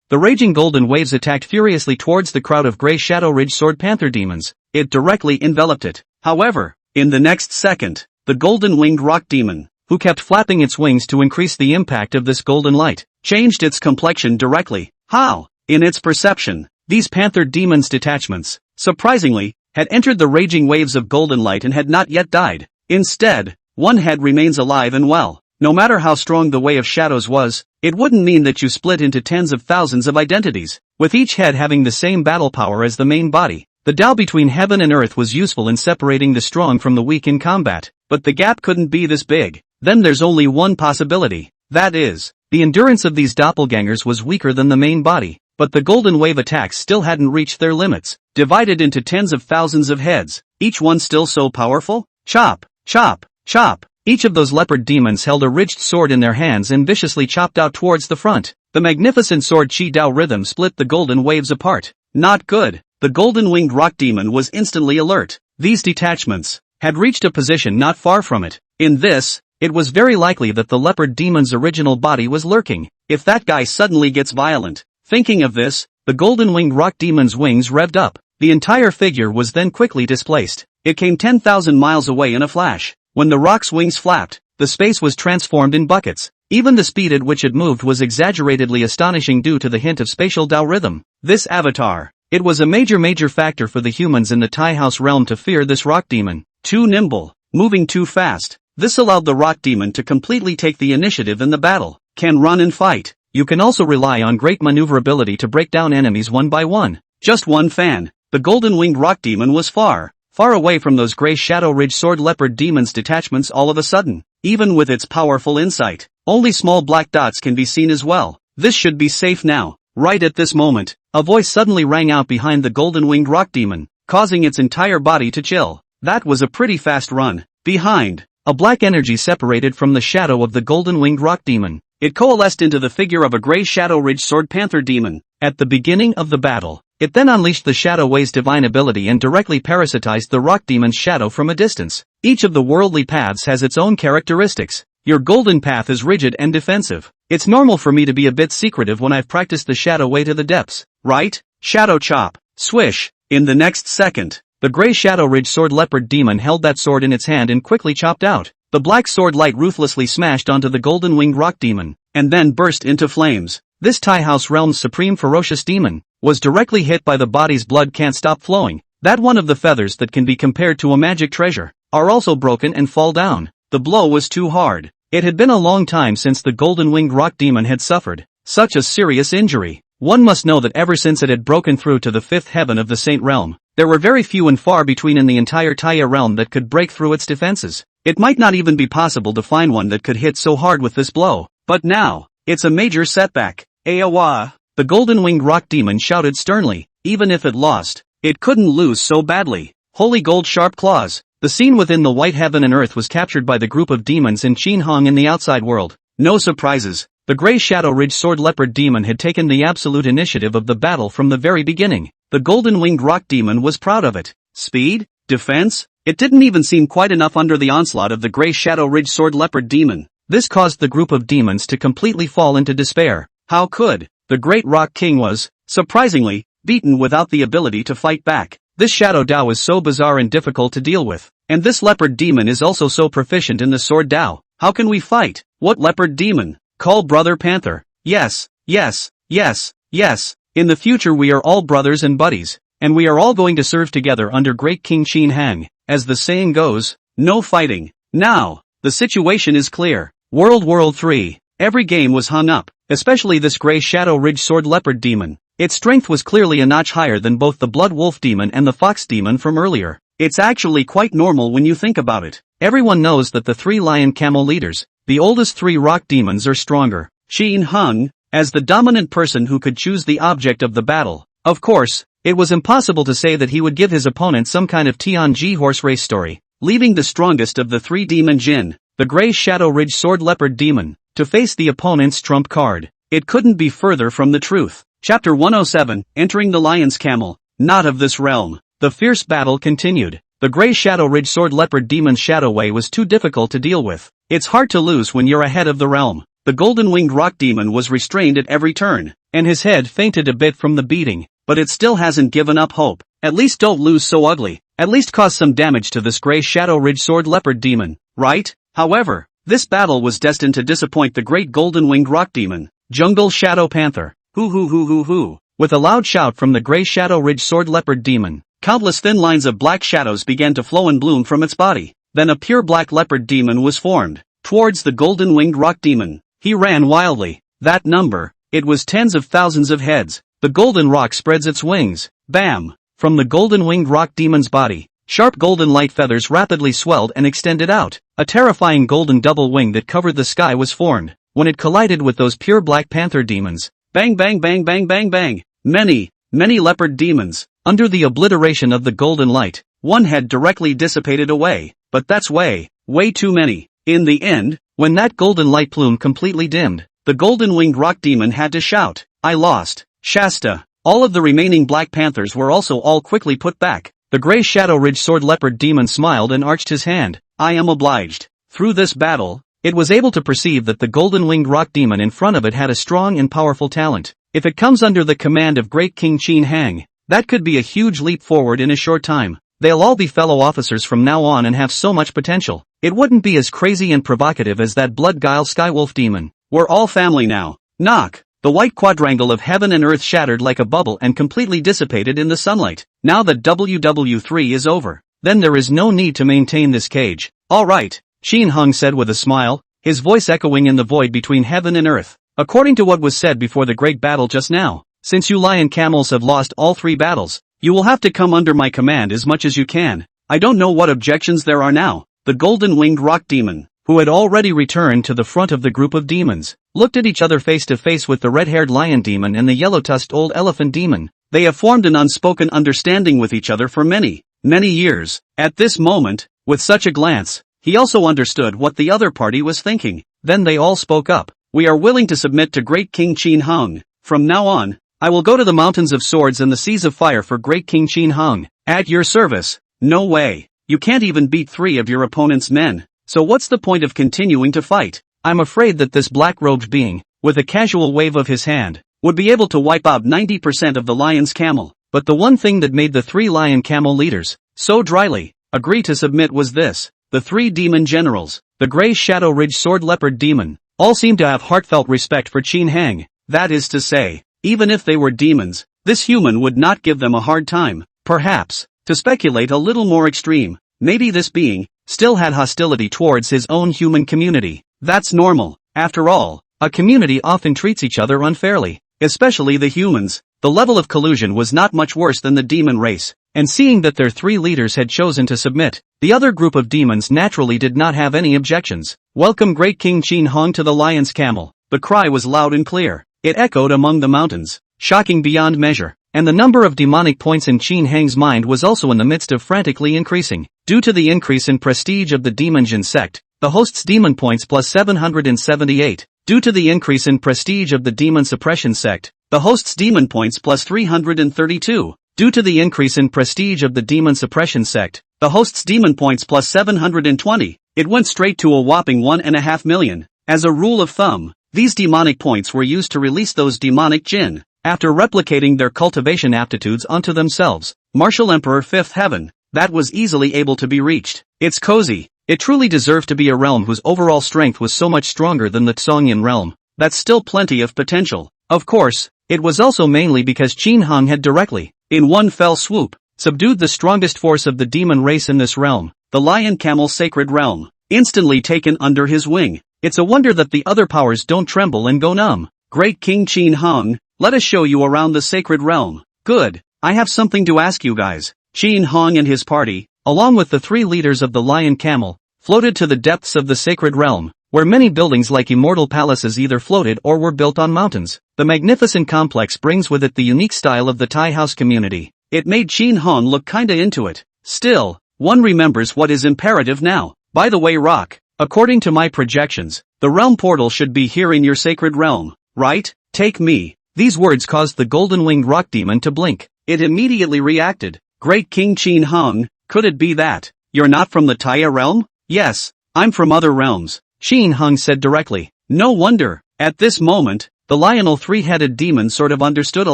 The raging golden waves attacked furiously towards the crowd of gray shadow ridge sword panther demons. It directly enveloped it. However, in the next second, the golden-winged rock demon, who kept flapping its wings to increase the impact of this golden light, changed its complexion directly. How? In its perception, these panther demons' detachments, surprisingly, had entered the raging waves of golden light and had not yet died. Instead, one head remains alive and well. No matter how strong the way of shadows was, it wouldn't mean that you split into tens of thousands of identities, with each head having the same battle power as the main body. The Tao between heaven and earth was useful in separating the strong from the weak in combat, but the gap couldn't be this big. Then there's only one possibility. That is, the endurance of these doppelgangers was weaker than the main body, but the golden wave attacks still hadn't reached their limits. Divided into tens of thousands of heads, each one still so powerful? Chop, chop, chop. Each of those leopard demons held a ridged sword in their hands and viciously chopped out towards the front. The magnificent sword Chi Dao rhythm split the golden waves apart. Not good. The golden-winged rock demon was instantly alert. These detachments had reached a position not far from it. In this, it was very likely that the leopard demon's original body was lurking. If that guy suddenly gets violent. Thinking of this, the golden-winged rock demon's wings revved up. The entire figure was then quickly displaced. It came 10,000 miles away in a flash. When the rock's wings flapped, the space was transformed in buckets. Even the speed at which it moved was exaggeratedly astonishing due to the hint of spatial Tao rhythm. This avatar, it was a major factor for the humans in the Tai House realm to fear this rock demon. Too nimble, moving too fast. This allowed the rock demon to completely take the initiative in the battle. Can run and fight. You can also rely on great maneuverability to break down enemies one by one. Just one fan. The golden-winged rock demon was far away from those gray shadow ridge sword leopard demons' detachments all of a sudden. Even with its powerful insight, only small black dots can be seen as well. This should be safe now. Right at this moment, a voice suddenly rang out behind the golden-winged rock demon, causing its entire body to chill. That was a pretty fast run. Behind, a black energy separated from the shadow of the golden-winged rock demon. It coalesced into the figure of a gray shadow-ridged sword panther demon. At the beginning of the battle, it then unleashed the Shadow Way's divine ability and directly parasitized the rock demon's shadow from a distance. Each of the worldly paths has its own characteristics. Your golden path is rigid and defensive. It's normal for me to be a bit secretive when I've practiced the Shadow Way to the depths, right? Shadow chop. Swish. In the next second, the gray shadow-ridged sword leopard demon held that sword in its hand and quickly chopped out. The black sword light ruthlessly smashed onto the golden-winged rock demon, and then burst into flames. This Tai House realm's supreme ferocious demon was directly hit by the body's blood can't stop flowing. That one of the feathers that can be compared to a magic treasure are also broken and fall down. The blow was too hard. It had been a long time since the golden-winged rock demon had suffered such a serious injury. One must know that ever since it had broken through to the fifth heaven of the Saint realm, there were very few and far between in the entire Taya realm that could break through its defenses. It might not even be possible to find one that could hit so hard with this blow. But now, it's a major setback. Ayawa! The golden-winged rock demon shouted sternly. Even if it lost, it couldn't lose so badly. Holy gold sharp claws. The scene within the white heaven and earth was captured by the group of demons in Qinhong in the outside world. No surprises. The gray shadow-ridged sword leopard demon had taken the absolute initiative of the battle from the very beginning. The golden-winged rock demon was proud of it. Speed? Defense? It didn't even seem quite enough under the onslaught of the gray shadow-ridged sword leopard demon. This caused the group of demons to completely fall into despair. How could? The great rock king was, surprisingly, beaten without the ability to fight back. This shadow Dao is so bizarre and difficult to deal with. And this leopard demon is also so proficient in the sword Dao. How can we fight? What leopard demon? Call brother panther. Yes, yes, yes, yes. In the future we are all brothers and buddies, and we are all going to serve together under great King Qin Hang. As the saying goes, no fighting. Now, the situation is clear. World 3. Every game was hung up, especially this gray shadow-ridged sword leopard demon. Its strength was clearly a notch higher than both the blood wolf demon and the fox demon from earlier. It's actually quite normal when you think about it. Everyone knows that the 3 lion camel leaders, the oldest 3 rock demons, are stronger. Qin Hung, as the dominant person who could choose the object of the battle. Of course, it was impossible to say that he would give his opponent some kind of Tianji horse race story, leaving the strongest of the 3 demon Jin, the gray shadow-ridged sword leopard demon, to face the opponent's trump card. It couldn't be further from the truth. Chapter 107, Entering the Lion's Camel. Not of this realm. The fierce battle continued. The gray shadow-ridged sword leopard demon's shadow way was too difficult to deal with. It's hard to lose when you're ahead of the realm. The golden-winged rock demon was restrained at every turn, and his head fainted a bit from the beating, but it still hasn't given up hope. At least don't lose so ugly. At least cause some damage to this gray shadow-ridged sword leopard demon, right? However, this battle was destined to disappoint the great golden-winged rock demon, Jungle Shadow Panther. Hoo. With a loud shout from the gray shadow-ridged sword leopard demon, countless thin lines of black shadows began to flow and bloom from its body. Then a pure black leopard demon was formed, towards the golden-winged rock demon. He ran wildly. That number, it was tens of thousands of heads. The golden rock spreads its wings. Bam! From the golden-winged rock demon's body, sharp golden light feathers rapidly swelled and extended out. A terrifying golden double wing that covered the sky was formed, when it collided with those pure black panther demons. Bang bang bang bang bang bang. Many leopard demons. Under the obliteration of the golden light, one head directly dissipated away, but that's way too many. In the end, when that golden light plume completely dimmed, the golden-winged rock demon had to shout, I lost. Shasta. All of the remaining black panthers were also all quickly put back. The gray shadow-ridged sword leopard demon smiled and arched his hand. I am obliged. Through this battle, it was able to perceive that the golden-winged rock demon in front of it had a strong and powerful talent. If it comes under the command of great King Qin Hang, that could be a huge leap forward in a short time. They'll all be fellow officers from now on and have so much potential. It wouldn't be as crazy and provocative as that blood guile skywolf demon. We're all family now. Knock. The white quadrangle of heaven and earth shattered like a bubble and completely dissipated in the sunlight. Now that WW3 is over, then there is no need to maintain this cage. All right, Qin Hung said with a smile, his voice echoing in the void between heaven and earth. According to what was said before the great battle just now, since you lion camels have lost all 3 battles, you will have to come under my command as much as you can. I don't know what objections there are now. The golden-winged rock demon, who had already returned to the front of the group of demons, looked at each other face to face with the red-haired lion demon and the yellow-tusked old elephant demon. They have formed an unspoken understanding with each other for many Many years. At this moment, with such a glance, he also understood what the other party was thinking. Then they all spoke up. We are willing to submit to Great King Qin Hung. From now on, I will go to the mountains of swords and the seas of fire for Great King Qin Hung. At your service. No way. You can't even beat 3 of your opponent's men. So what's the point of continuing to fight? I'm afraid that this black-robed being, with a casual wave of his hand, would be able to wipe out 90% of the lion's camel. But the one thing that made the 3 lion camel leaders so dryly agree to submit was this. The 3 demon generals, the Grey Shadow Ridge Sword Leopard Demon, all seemed to have heartfelt respect for Qin Hang. That is to say, even if they were demons, this human would not give them a hard time. Perhaps, to speculate a little more extreme, maybe this being still had hostility towards his own human community. That's normal. After all, a community often treats each other unfairly, especially the humans. The level of collusion was not much worse than the demon race, and seeing that their 3 leaders had chosen to submit, the other group of demons naturally did not have any objections. Welcome Great King Qin Hung to the lion's camel. The cry was loud and clear. It echoed among the mountains, shocking beyond measure, and the number of demonic points in Qin Hang's mind was also in the midst of frantically increasing. Due to the increase in prestige of the Demonjin sect, the host's demon points plus 778. Due to the increase in prestige of the demon suppression sect, the host's demon points plus 332. Due to the increase in prestige of the demon suppression sect, the host's demon points plus 720. It went straight to a whopping 1.5 million. As a rule of thumb, these demonic points were used to release those demonic jinn, after replicating their cultivation aptitudes onto themselves. Martial Emperor 5th Heaven, that was easily able to be reached. It's cozy. It truly deserved to be a realm whose overall strength was so much stronger than the Tsongyan realm. That's still plenty of potential. Of course, it was also mainly because Qin Hung had directly, in one fell swoop, subdued the strongest force of the demon race in this realm, the Lion Camel Sacred Realm, instantly taken under his wing. It's a wonder that the other powers don't tremble and go numb. Great King Qin Hung, let us show you around the sacred realm. Good. I have something to ask you guys. Qin Hung and his party, along with the 3 leaders of the Lion Camel, floated to the depths of the sacred realm, where many buildings like immortal palaces either floated or were built on mountains. The magnificent complex brings with it the unique style of the Thai house community. It made Qin Hung look kinda into it. Still, one remembers what is imperative now. By the way, Rock, according to my projections, the realm portal should be here in your sacred realm, right? Take me. These words caused the golden-winged rock demon to blink. It immediately reacted. Great King Qin Hung, could it be that you're not from the Taya realm? Yes, I'm from other realms, Qin Hung said directly. No wonder. At this moment, the lionel 3-headed demon sort of understood a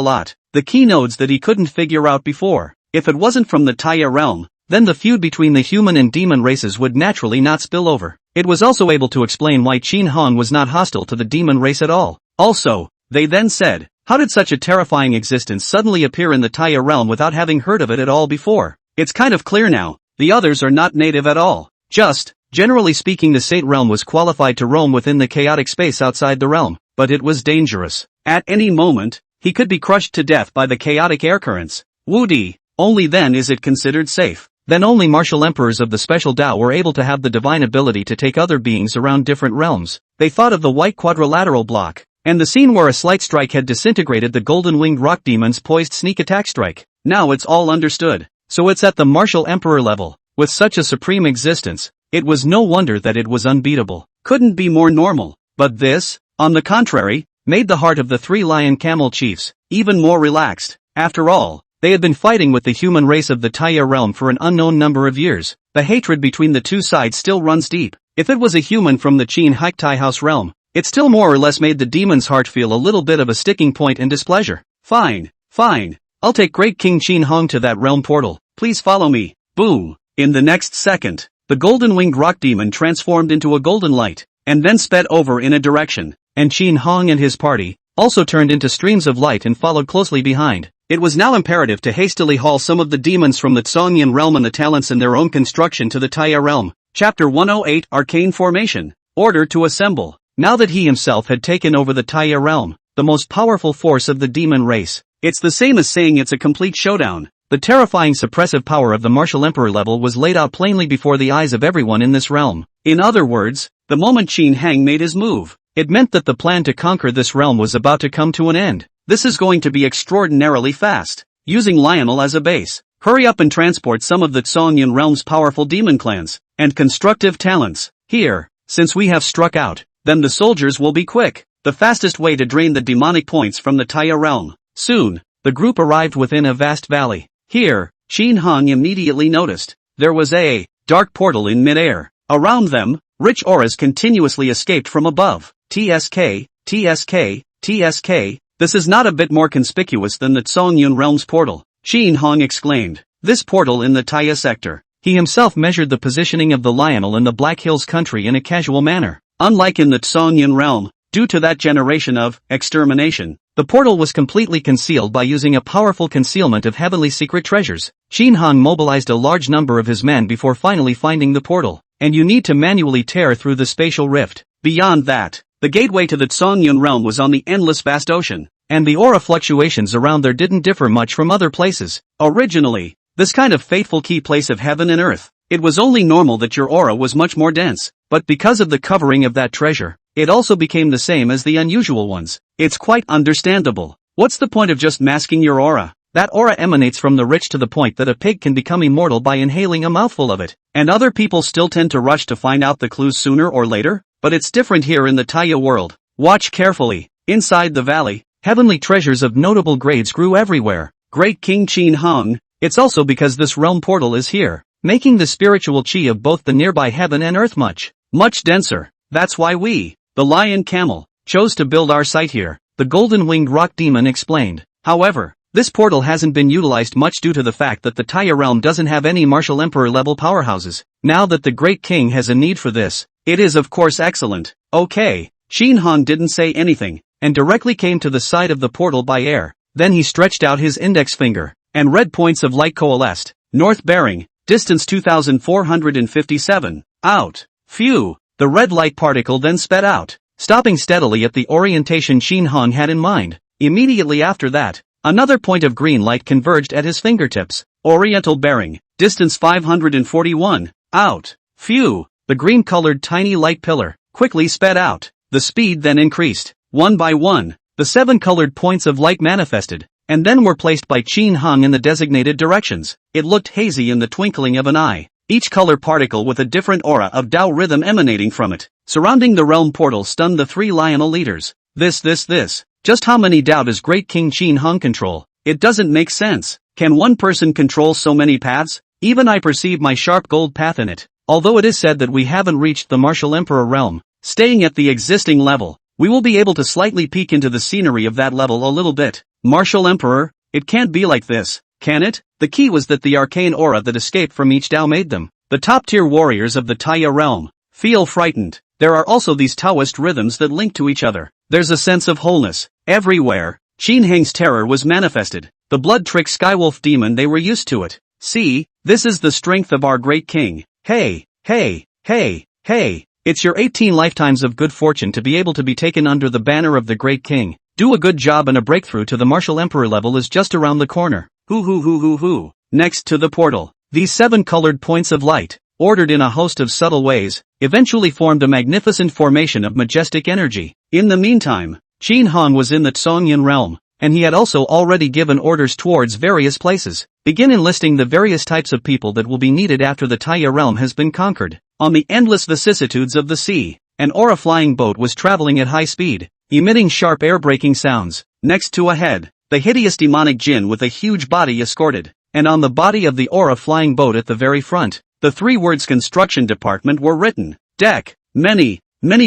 lot. The keynotes that he couldn't figure out before. If it wasn't from the Taya realm, then the feud between the human and demon races would naturally not spill over. It was also able to explain why Qin Hung was not hostile to the demon race at all. Also, they then said, how did such a terrifying existence suddenly appear in the Taya realm without having heard of it at all before? It's kind of clear now. The others are not native at all. Just, generally speaking, the Sate realm was qualified to roam within the chaotic space outside the realm, but it was dangerous. At any moment, he could be crushed to death by the chaotic air currents. Woody, only then is it considered safe. Then only martial emperors of the special Tao were able to have the divine ability to take other beings around different realms. They thought of the white quadrilateral block, and the scene where a slight strike had disintegrated the golden-winged rock demon's poised sneak attack strike. Now it's all understood. So it's at the martial emperor level. With such a supreme existence, it was no wonder that it was unbeatable. Couldn't be more normal. But this, on the contrary, made the heart of the 3 lion camel chiefs even more relaxed. After all, they had been fighting with the human race of the Taya realm for an unknown number of years. The hatred between the two sides still runs deep. If it was a human from the Qin Haik Tai House realm, it still more or less made the demon's heart feel a little bit of a sticking point and displeasure. Fine. I'll take Great King Qin Hung to that realm portal. Please follow me. Boom. In the next second, the golden-winged rock demon transformed into a golden light, and then sped over in a direction, and Qin Hung and his party also turned into streams of light and followed closely behind. It was now imperative to hastily haul some of the demons from the Tsongyan realm and the talents in their own construction to the Taya realm. Chapter 108 Arcane Formation. Order to assemble. Now that he himself had taken over the Taya realm, the most powerful force of the demon race, it's the same as saying it's a complete showdown. The terrifying suppressive power of the martial emperor level was laid out plainly before the eyes of everyone in this realm. In other words, the moment Qin Hang made his move, it meant that the plan to conquer this realm was about to come to an end. This is going to be extraordinarily fast. Using Lionel as a base, Hurry up and transport some of the Tsongyun realm's powerful demon clans and constructive talents here. Since we have struck out, then the soldiers will be quick. The fastest way to drain the demonic points from the Taya realm. Soon, the group arrived within a vast valley. Here, Qin Hong immediately noticed there was a dark portal in midair. Around them, rich auras continuously escaped from above. TSK, TSK, TSK. This is not a bit more conspicuous than the Tsongyun realm's portal, Qin Hong exclaimed. This portal in the Taya sector. He himself measured the positioning of the Lionel in the Black Hills country in a casual manner. Unlike in the Tsongyun realm, due to that generation of extermination, the portal was completely concealed by using a powerful concealment of heavenly secret treasures. Qin Hong mobilized a large number of his men before finally finding the portal, and you need to manually tear through the spatial rift. Beyond that, the gateway to the Tsongyun realm was on the endless vast ocean, and the aura fluctuations around there didn't differ much from other places. Originally, this kind of fateful key place of heaven and earth, it was only normal that your aura was much more dense, but because of the covering of that treasure, it also became the same as the unusual ones. It's quite understandable. What's the point of just masking your aura? That aura emanates from the rich to the point that a pig can become immortal by inhaling a mouthful of it, and other people still tend to rush to find out the clues sooner or later, but it's different here in the Taya world. Watch carefully. Inside the valley, heavenly treasures of notable grades grew everywhere. Great King Qin Hong, it's also because this realm portal is here, making the spiritual chi of both the nearby heaven and earth much denser. That's why we, the lion camel, chose to build our site here, the golden-winged rock demon explained. However, this portal hasn't been utilized much due to the fact that the Taya realm doesn't have any martial emperor level powerhouses. Now that the great king has a need for this, it is of course excellent. Okay, Qin Hong didn't say anything, and directly came to the side of the portal by air. Then he stretched out his index finger, and red points of light coalesced. North bearing, distance 2457. Out. Phew. The red light particle then sped out, stopping steadily at the orientation Qin Hong had in mind. Immediately after that, another point of green light converged at his fingertips. Oriental bearing, distance 541. Out. Phew. The green-colored tiny light pillar quickly sped out. The speed then increased. One by one, the 7 colored points of light manifested, and then were placed by Qin Hong in the designated directions. It looked hazy in the twinkling of an eye, each color particle with a different aura of Tao rhythm emanating from it. Surrounding the realm portal stunned the 3 Lionel leaders. This. Just how many Tao does Great King Qin Hong control? It doesn't make sense. Can one person control so many paths? Even I perceive my sharp gold path in it. Although it is said that we haven't reached the martial emperor realm, staying at the existing level, we will be able to slightly peek into the scenery of that level a little bit. Martial Emperor? It can't be like this, can it? The key was that the arcane aura that escaped from each Tao made them the top-tier warriors of the Taya realm feel frightened. There are also these Taoist rhythms that link to each other. There's a sense of wholeness everywhere. Qin Heng's terror was manifested. The blood-trick skywolf demon, they were used to it. See, this is the strength of our great king. Hey. It's your 18 lifetimes of good fortune to be able to be taken under the banner of the great king. Do a good job and a breakthrough to the martial emperor level is just around the corner. Hoo. Next to the portal, these 7 colored points of light, ordered in a host of subtle ways, eventually formed a magnificent formation of majestic energy. In the meantime, Qin Hong was in the Tsongyun realm, and he had also already given orders towards various places. Begin enlisting the various types of people that will be needed after the Taya realm has been conquered. On the endless vicissitudes of the sea, an aura-flying boat was traveling at high speed, emitting sharp air-breaking sounds. Next to a head, the hideous demonic jinn with a huge body escorted, and on the body of the aura-flying boat at the very front, the 3 words construction department were written. Deck. Many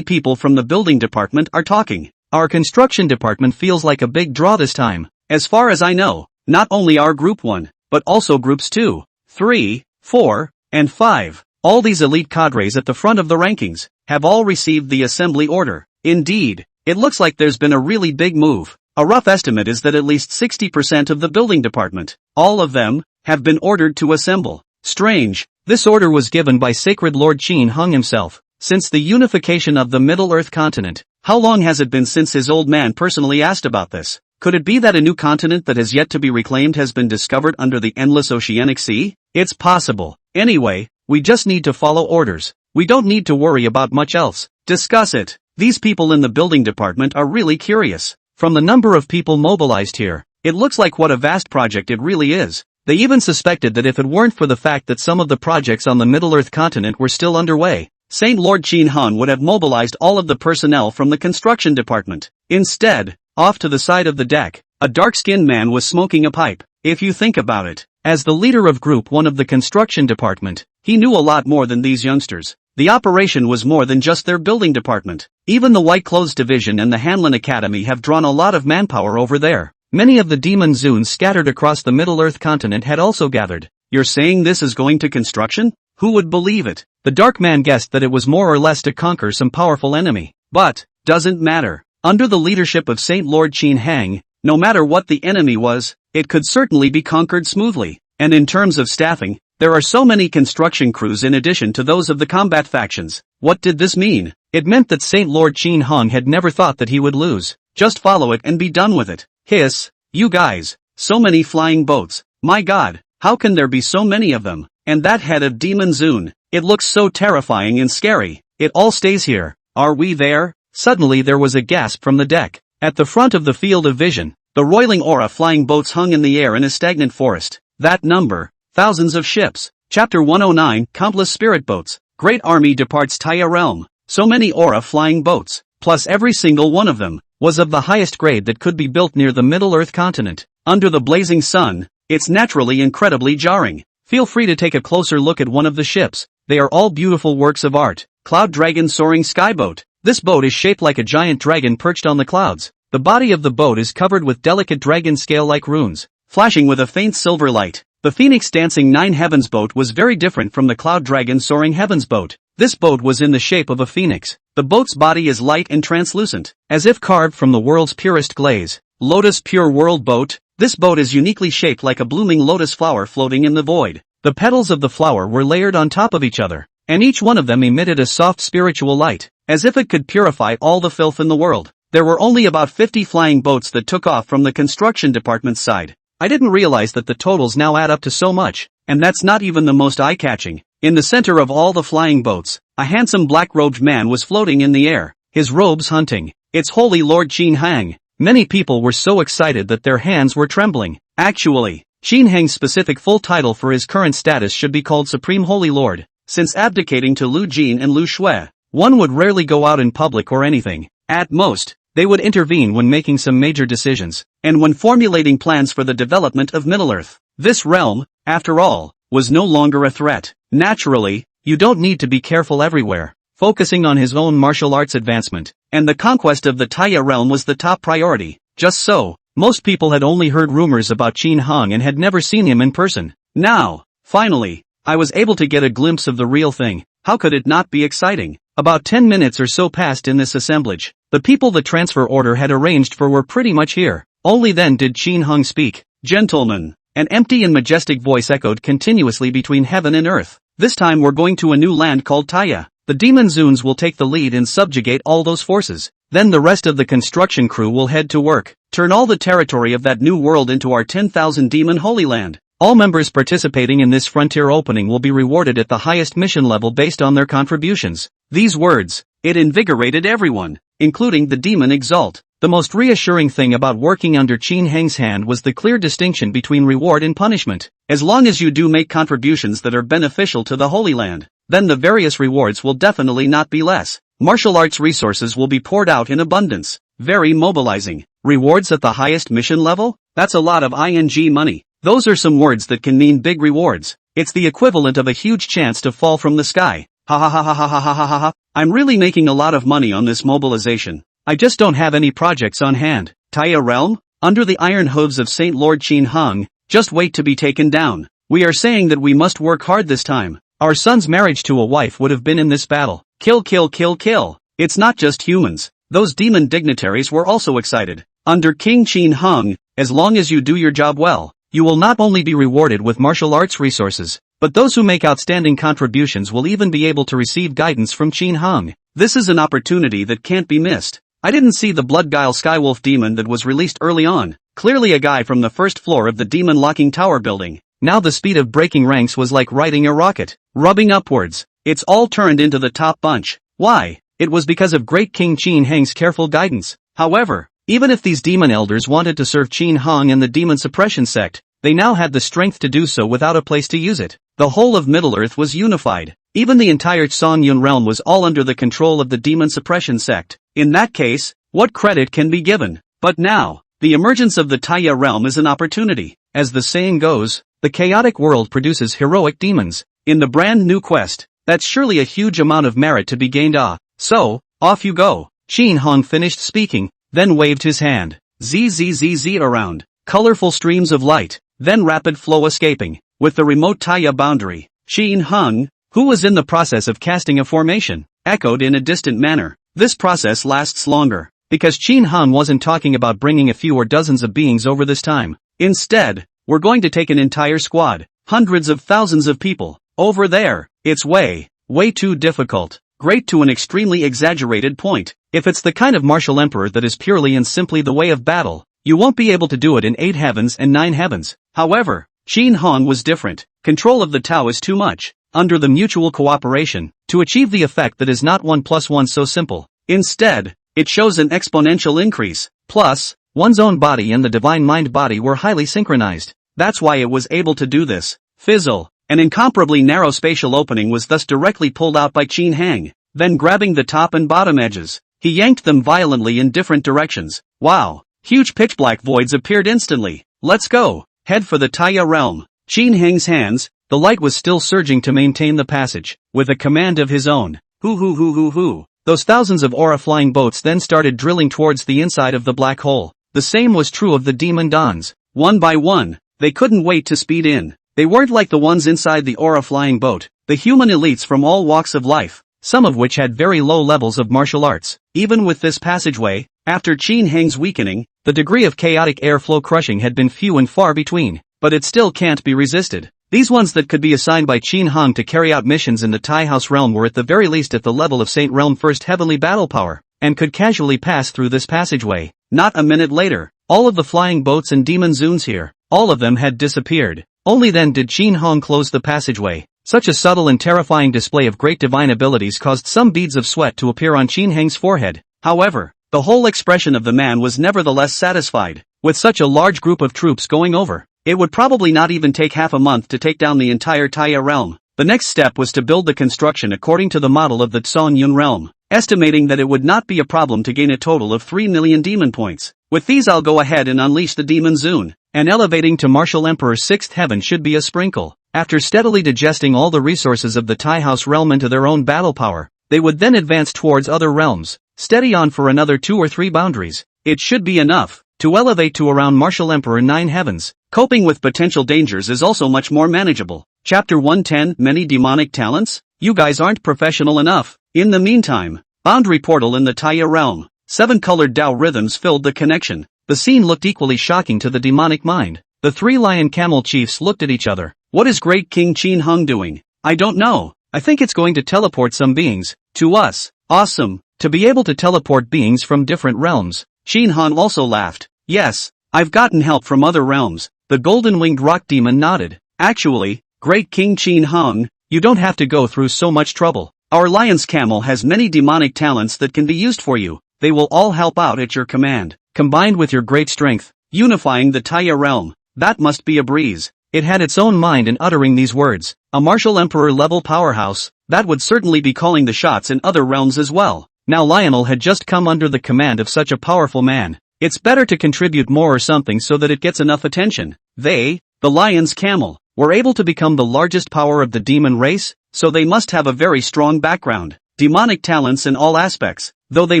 people from the building department are talking. Our construction department feels like a big draw this time. As far as I know, not only our group 1, but also groups 2, 3, 4, and 5. All these elite cadres at the front of the rankings have all received the assembly order. Indeed, it looks like there's been a really big move. A rough estimate is that at least 60% of the building department, all of them, have been ordered to assemble. Strange, this order was given by Sacred Lord Qin Hong himself. Since the unification of the Middle Earth continent, how long has it been since his old man personally asked about this? Could it be that a new continent that has yet to be reclaimed has been discovered under the endless oceanic sea? It's possible. Anyway, we just need to follow orders. We don't need to worry about much else. Discuss it. These people in the building department are really curious. From the number of people mobilized here, it looks like what a vast project it really is. They even suspected that if it weren't for the fact that some of the projects on the Middle-earth continent were still underway, St. Lord Qin Hung would have mobilized all of the personnel from the construction department. Instead, off to the side of the deck, a dark-skinned man was smoking a pipe. If you think about it, as the leader of Group 1 of the construction department, he knew a lot more than these youngsters. The operation was more than just their building department. Even the White Clothes Division and the Hanlin Academy have drawn a lot of manpower over there. Many of the demon zoons scattered across the Middle-earth continent had also gathered. You're saying this is going to construction? Who would believe it? The dark man guessed that it was more or less to conquer some powerful enemy. But, doesn't matter. Under the leadership of St. Lord Qin Hang, no matter what the enemy was, it could certainly be conquered smoothly. And in terms of staffing, there are so many construction crews in addition to those of the combat factions. What did this mean? It meant that St. Lord Qin Hung had never thought that he would lose. Just follow it and be done with it. Hiss, you guys, so many flying boats. My god, how can there be so many of them? And that head of Demon Zoon, it looks so terrifying and scary. It all stays here. Are we there? Suddenly there was a gasp from the deck. At the front of the field of vision, the roiling aura flying boats hung in the air in a stagnant forest. That number, thousands of ships. Chapter 109, Countless Spirit Boats. Great army departs Taya realm. So many aura flying boats, plus every single one of them, was of the highest grade that could be built near the Middle-earth continent. Under the blazing sun, it's naturally incredibly jarring. Feel free to take a closer look at one of the ships. They are all beautiful works of art. Cloud Dragon Soaring Skyboat. This boat is shaped like a giant dragon perched on the clouds. The body of the boat is covered with delicate dragon scale-like runes, flashing with a faint silver light. The Phoenix Dancing Nine Heavens boat was very different from the Cloud Dragon Soaring Heavens boat. This boat was in the shape of a phoenix. The boat's body is light and translucent, as if carved from the world's purest glaze. Lotus Pure World Boat. This boat is uniquely shaped like a blooming lotus flower floating in the void. The petals of the flower were layered on top of each other, and each one of them emitted a soft spiritual light, as if it could purify all the filth in the world. There were only about 50 flying boats that took off from the construction department's side. I didn't realize that the totals now add up to so much, and that's not even the most eye-catching. In the center of all the flying boats, a handsome black-robed man was floating in the air, his robes hunting. It's Holy Lord Qin Hang. Many people were so excited that their hands were trembling. Actually, Qin Hang's specific full title for his current status should be called Supreme Holy Lord. Since abdicating to Lu Jin and Lu Shui, one would rarely go out in public or anything. At most, they would intervene when making some major decisions, and when formulating plans for the development of Middle-earth. This realm, after all, was no longer a threat. Naturally, you don't need to be careful everywhere. Focusing on his own martial arts advancement, and the conquest of the Taya realm was the top priority. Just so, most people had only heard rumors about Qin Hung and had never seen him in person. Now, finally, I was able to get a glimpse of the real thing. How could it not be exciting? About 10 minutes or so passed in this assemblage. The people the transfer order had arranged for were pretty much here. Only then did Qin Hung speak. Gentlemen, an empty and majestic voice echoed continuously between heaven and earth. This time we're going to a new land called Taya. The Demon Zoons will take the lead and subjugate all those forces. Then the rest of the construction crew will head to work. Turn all the territory of that new world into our 10,000 demon holy land. All members participating in this frontier opening will be rewarded at the highest mission level based on their contributions. These words, it invigorated everyone, including the demon Exalt. The most reassuring thing about working under Qin Hang's hand was the clear distinction between reward and punishment. As long as you do make contributions that are beneficial to the Holy Land, then the various rewards will definitely not be less. Martial arts resources will be poured out in abundance. Very mobilizing. Rewards at the highest mission level? That's a lot of ING money. Those are some words that can mean big rewards. It's the equivalent of a huge chance to fall from the sky. Ha ha ha ha ha ha ha ha ha ha. I'm really making a lot of money on this mobilization. I just don't have any projects on hand. Taya realm? Under the iron hooves of St. Lord Qin Hung, just wait to be taken down. We are saying that we must work hard this time. Our son's marriage to a wife would have been in this battle. Kill kill kill kill. It's not just humans. Those demon dignitaries were also excited. Under King Qin Hung, as long as you do your job well, you will not only be rewarded with martial arts resources, but those who make outstanding contributions will even be able to receive guidance from Qin Hung. This is an opportunity that can't be missed. I didn't see the Bloodguile Skywolf demon that was released early on. Clearly a guy from the first floor of the demon locking tower building. Now the speed of breaking ranks was like riding a rocket, rubbing upwards. It's all turned into the top bunch. Why? It was because of Great King Qin Hang's careful guidance. However, even if these demon elders wanted to serve Qin Hung and the demon suppression sect, they now had the strength to do so without a place to use it. The whole of Middle-earth was unified. Even the entire Seon-yun realm was all under the control of the demon suppression sect. In that case, what credit can be given? But now, the emergence of the Taya realm is an opportunity. As the saying goes, the chaotic world produces heroic demons. In the brand new quest, that's surely a huge amount of merit to be gained. So, off you go. Shin Hong finished speaking, then waved his hand. Zzz around. Colorful streams of light, then rapid flow escaping. With the remote Taya boundary, Shin Hong, who was in the process of casting a formation, echoed in a distant manner. This process lasts longer, because Shin Hong wasn't talking about bringing a few or dozens of beings over this time. Instead, we're going to take an entire squad, hundreds of thousands of people, over there. It's way too difficult. Great to an extremely exaggerated point. If it's the kind of martial emperor that is purely and simply the way of battle, you won't be able to do it in 8 heavens and 9 heavens. However, Shin Hong was different. Control of the Tao is too much, under the mutual cooperation, to achieve the effect that is not 1 plus 1 so simple. Instead, it shows an exponential increase. Plus, one's own body and the divine mind body were highly synchronized. That's why it was able to do this. Fizzle. An incomparably narrow spatial opening was thus directly pulled out by Shin Hong. Then grabbing the top and bottom edges, he yanked them violently in different directions. Wow. Huge pitch-black voids appeared instantly. Let's go. Head for the Taya realm. Shin Hong's hands, the light was still surging to maintain the passage. With a command of his own. Hoo. Those thousands of aura flying boats then started drilling towards the inside of the black hole. The same was true of the demon dons. One by one, they couldn't wait to speed in. They weren't like the ones inside the aura flying boat, the human elites from all walks of life, some of which had very low levels of martial arts. Even with this passageway, after Shin Hong's weakening, the degree of chaotic airflow crushing had been few and far between, but it still can't be resisted. These ones that could be assigned by Shin Hong to carry out missions in the Tai House realm were at the very least at the level of Saint Realm First Heavenly Battle Power, and could casually pass through this passageway. Not a minute later, all of the flying boats and demon zoons here, all of them had disappeared. Only then did Shin Hong close the passageway. Such a subtle and terrifying display of great divine abilities caused some beads of sweat to appear on Shin Hong's forehead. However, the whole expression of the man was nevertheless satisfied. With such a large group of troops going over, it would probably not even take half a month to take down the entire Taya realm. The next step was to build the construction according to the model of the Seon-yun realm, estimating that it would not be a problem to gain a total of 3 million demon points. With these I'll go ahead and unleash the demon zoon, and elevating to Martial Emperor 6th heaven should be a sprinkle. After steadily digesting all the resources of the Tai House realm into their own battle power, they would then advance towards other realms, steady on for another 2 or 3 boundaries. It should be enough to elevate to around Martial Emperor 9 heavens. Coping with potential dangers is also much more manageable. Chapter 110 Many Demonic Talents? You guys aren't professional enough. In the meantime, boundary portal in the Taya realm. 7 colored Tao rhythms filled the connection. The scene looked equally shocking to the demonic mind. The 3 lion camel chiefs looked at each other. What is Great King Shin Hong doing? I don't know. I think it's going to teleport some beings to us. Awesome. To be able to teleport beings from different realms. Shin Hong also laughed. Yes, I've gotten help from other realms. The golden-winged rock demon nodded. Actually, Great King Shin Hong, you don't have to go through so much trouble. Our lion's camel has many demonic talents that can be used for you. They will all help out at your command. Combined with your great strength, unifying the Taya realm, that must be a breeze. It had its own mind in uttering these words. A martial emperor level powerhouse, that would certainly be calling the shots in other realms as well. Now Lionel had just come under the command of such a powerful man. It's better to contribute more or something so that it gets enough attention. They, the lion's camel, were able to become the largest power of the demon race, so they must have a very strong background. Demonic talents in all aspects, though they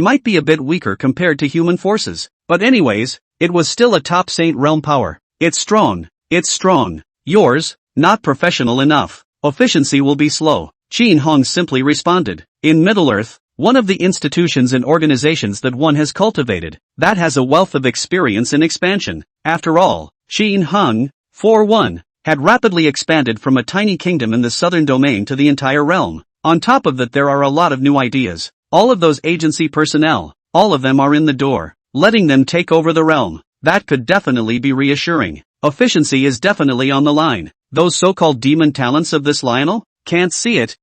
might be a bit weaker compared to human forces. But anyways, it was still a top Saint Realm power. It's strong. Yours, not professional enough. Efficiency will be slow. Shin Hong simply responded. In Middle-earth, one of the institutions and organizations that one has cultivated, that has a wealth of experience in expansion. After all, Shin Hong, 4-1, had rapidly expanded from a tiny kingdom in the southern domain to the entire realm. On top of that there are a lot of new ideas. All of those agency personnel, all of them are in the door. Letting them take over the realm, that could definitely be reassuring. Efficiency is definitely on the line. Those so-called demon talents of this Lionel? Can't see it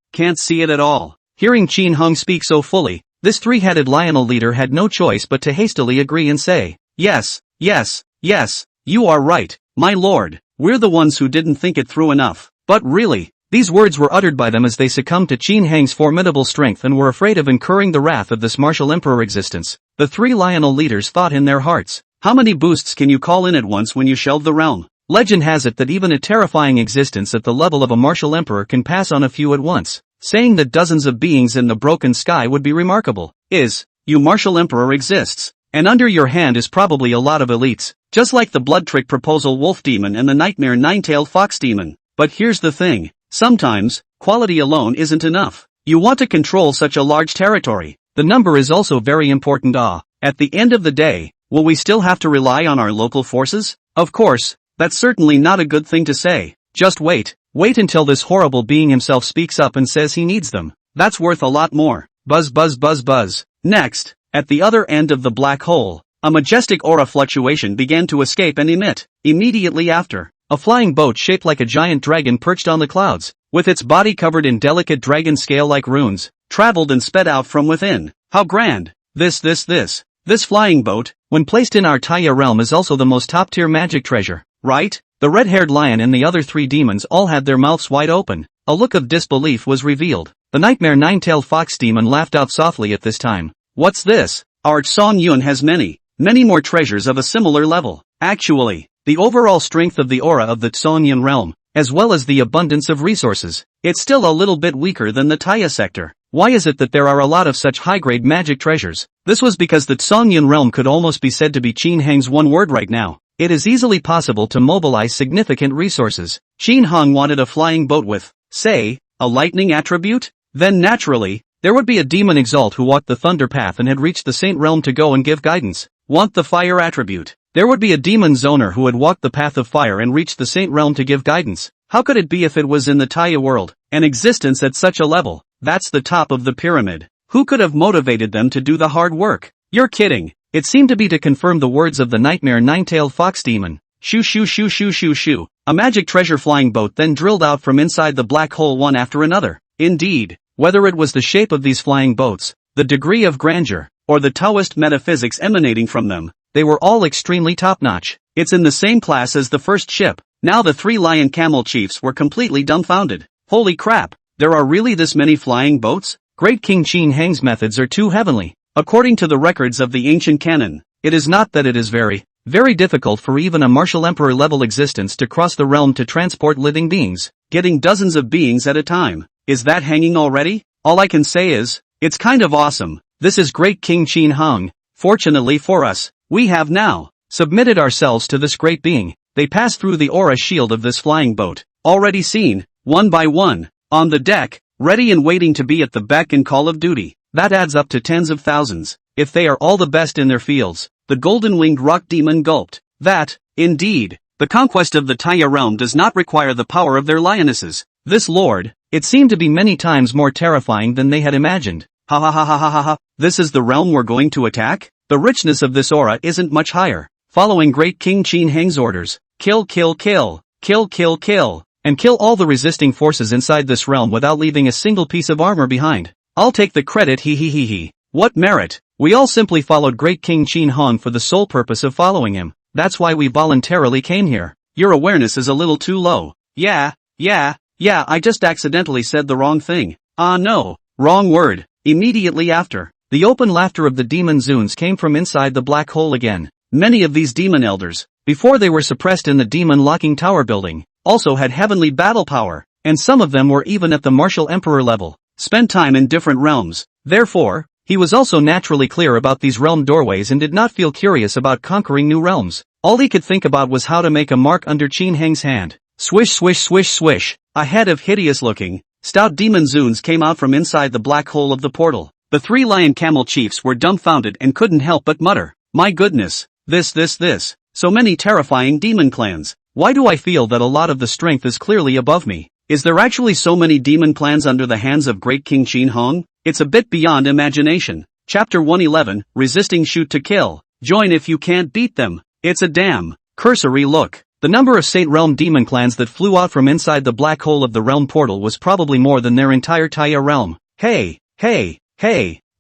at all. Hearing Shin Hong speak so fully, this 3-headed Lionel leader had no choice but to hastily agree and say, yes, you are right, my lord. we're the ones who didn't think it through enough. But really, these words were uttered by them as they succumbed to Qin Heng's formidable strength and were afraid of incurring the wrath of this martial emperor existence. The three Lionel leaders thought in their hearts, how many boosts can you call in at once when you shelve the realm? Legend has it that even a terrifying existence at the level of a martial emperor can pass on a few at once. Saying that dozens of beings in the broken sky would be remarkable. You martial emperor exists. And under your hand is probably a lot of elites. Just like the blood trick proposal wolf demon and the nightmare nine-tailed fox demon. But here's the thing. Sometimes, quality alone isn't enough. You want to control such a large territory. The number is also very important. At the end of the day, will we still have to rely on our local forces? Of course, that's certainly not a good thing to say. Just wait. Wait until this horrible being himself speaks up and says he needs them. That's worth a lot more. Buzz buzz buzz buzz. Next, at the other end of the black hole, a majestic aura fluctuation began to escape and emit. Immediately after, a flying boat shaped like a giant dragon perched on the clouds, with its body covered in delicate dragon scale-like runes, traveled and sped out from within. How grand! This flying boat, when placed in our Taya realm, is also the most top-tier magic treasure, right? The red-haired lion and the other three demons all had their mouths wide open. A look of disbelief was revealed. The nightmare nine-tailed fox demon laughed out softly at this time. What's this? Our Song Yun has many more treasures of a similar level. Actually, the overall strength of the aura of the Song Yun realm, as well as the abundance of resources, it's still a little bit weaker than the Taya sector. Why is it that there are a lot of such high-grade magic treasures? This was because the Song Yun realm could almost be said to be Qin Heng's one word right now. It is easily possible to mobilize significant resources. Qin Heng wanted a flying boat with, say, a lightning attribute? Then naturally, there would be a demon exalt who walked the thunder path and had reached the saint realm to go and give guidance. Want the fire attribute? There would be a demon zoner who had walked the path of fire and reached the saint realm to give guidance. How could it be if it was in the Taya world? An existence at such a level, that's the top of the pyramid. Who could have motivated them to do the hard work? You're kidding. It seemed to be to confirm the words of the nightmare nine-tailed fox demon. Shoo shoo shoo shoo shoo shoo. A magic treasure flying boat then drilled out from inside the black hole one after another. Indeed, whether it was the shape of these flying boats, the degree of grandeur, or the Taoist metaphysics emanating from them, they were all extremely top-notch. It's in the same class as the first ship. Now the three lion camel chiefs were completely dumbfounded. Holy crap, there are really this many flying boats? Great King Qin Heng's methods are too heavenly. According to the records of the ancient canon, it is not that it is very difficult for even a martial emperor level existence to cross the realm to transport living beings, getting dozens of beings at a time. Is that hanging already? All I can say is, it's kind of awesome. This is Great King Qin Heng. Fortunately for us, we have now submitted ourselves to this great being. They pass through the aura shield of this flying boat, already seen, one by one, on the deck, ready and waiting to be at the beck and call of duty. That adds up to tens of thousands, if they are all the best in their fields. The golden-winged rock demon gulped. That, indeed, the conquest of the Taya realm does not require the power of their lionesses. This lord, it seemed to be many times more terrifying than they had imagined. Ha ha ha ha ha ha ha, this is the realm we're going to attack? The richness of this aura isn't much higher. Following Great King Qin Heng's orders, kill, and kill all the resisting forces inside this realm without leaving a single piece of armor behind. I'll take the credit, he. What merit? We all simply followed Great King Qin Heng for the sole purpose of following him. That's why we voluntarily came here. Your awareness is a little too low. Yeah, I just accidentally said the wrong thing. No, wrong word. Immediately after, the open laughter of the demon Zuns came from inside the black hole again. Many of these demon elders, before they were suppressed in the demon locking tower building, also had heavenly battle power, and some of them were even at the martial emperor level. Spent time in different realms. Therefore, he was also naturally clear about these realm doorways and did not feel curious about conquering new realms. All he could think about was how to make a mark under Qin Heng's hand. Swish swish swish swish. A head of hideous-looking, stout demon Zuns came out from inside the black hole of the portal. The three lion camel chiefs were dumbfounded and couldn't help but mutter, "My goodness, this. So many terrifying demon clans. Why do I feel that a lot of the strength is clearly above me? Is there actually so many demon clans under the hands of Great King Qin Heng? It's a bit beyond imagination." Chapter 111, Resisting Shoot to Kill. Join if you can't beat them. It's a damn cursory look. The number of Saint Realm demon clans that flew out from inside the black hole of the realm portal was probably more than their entire Taya realm. Hey,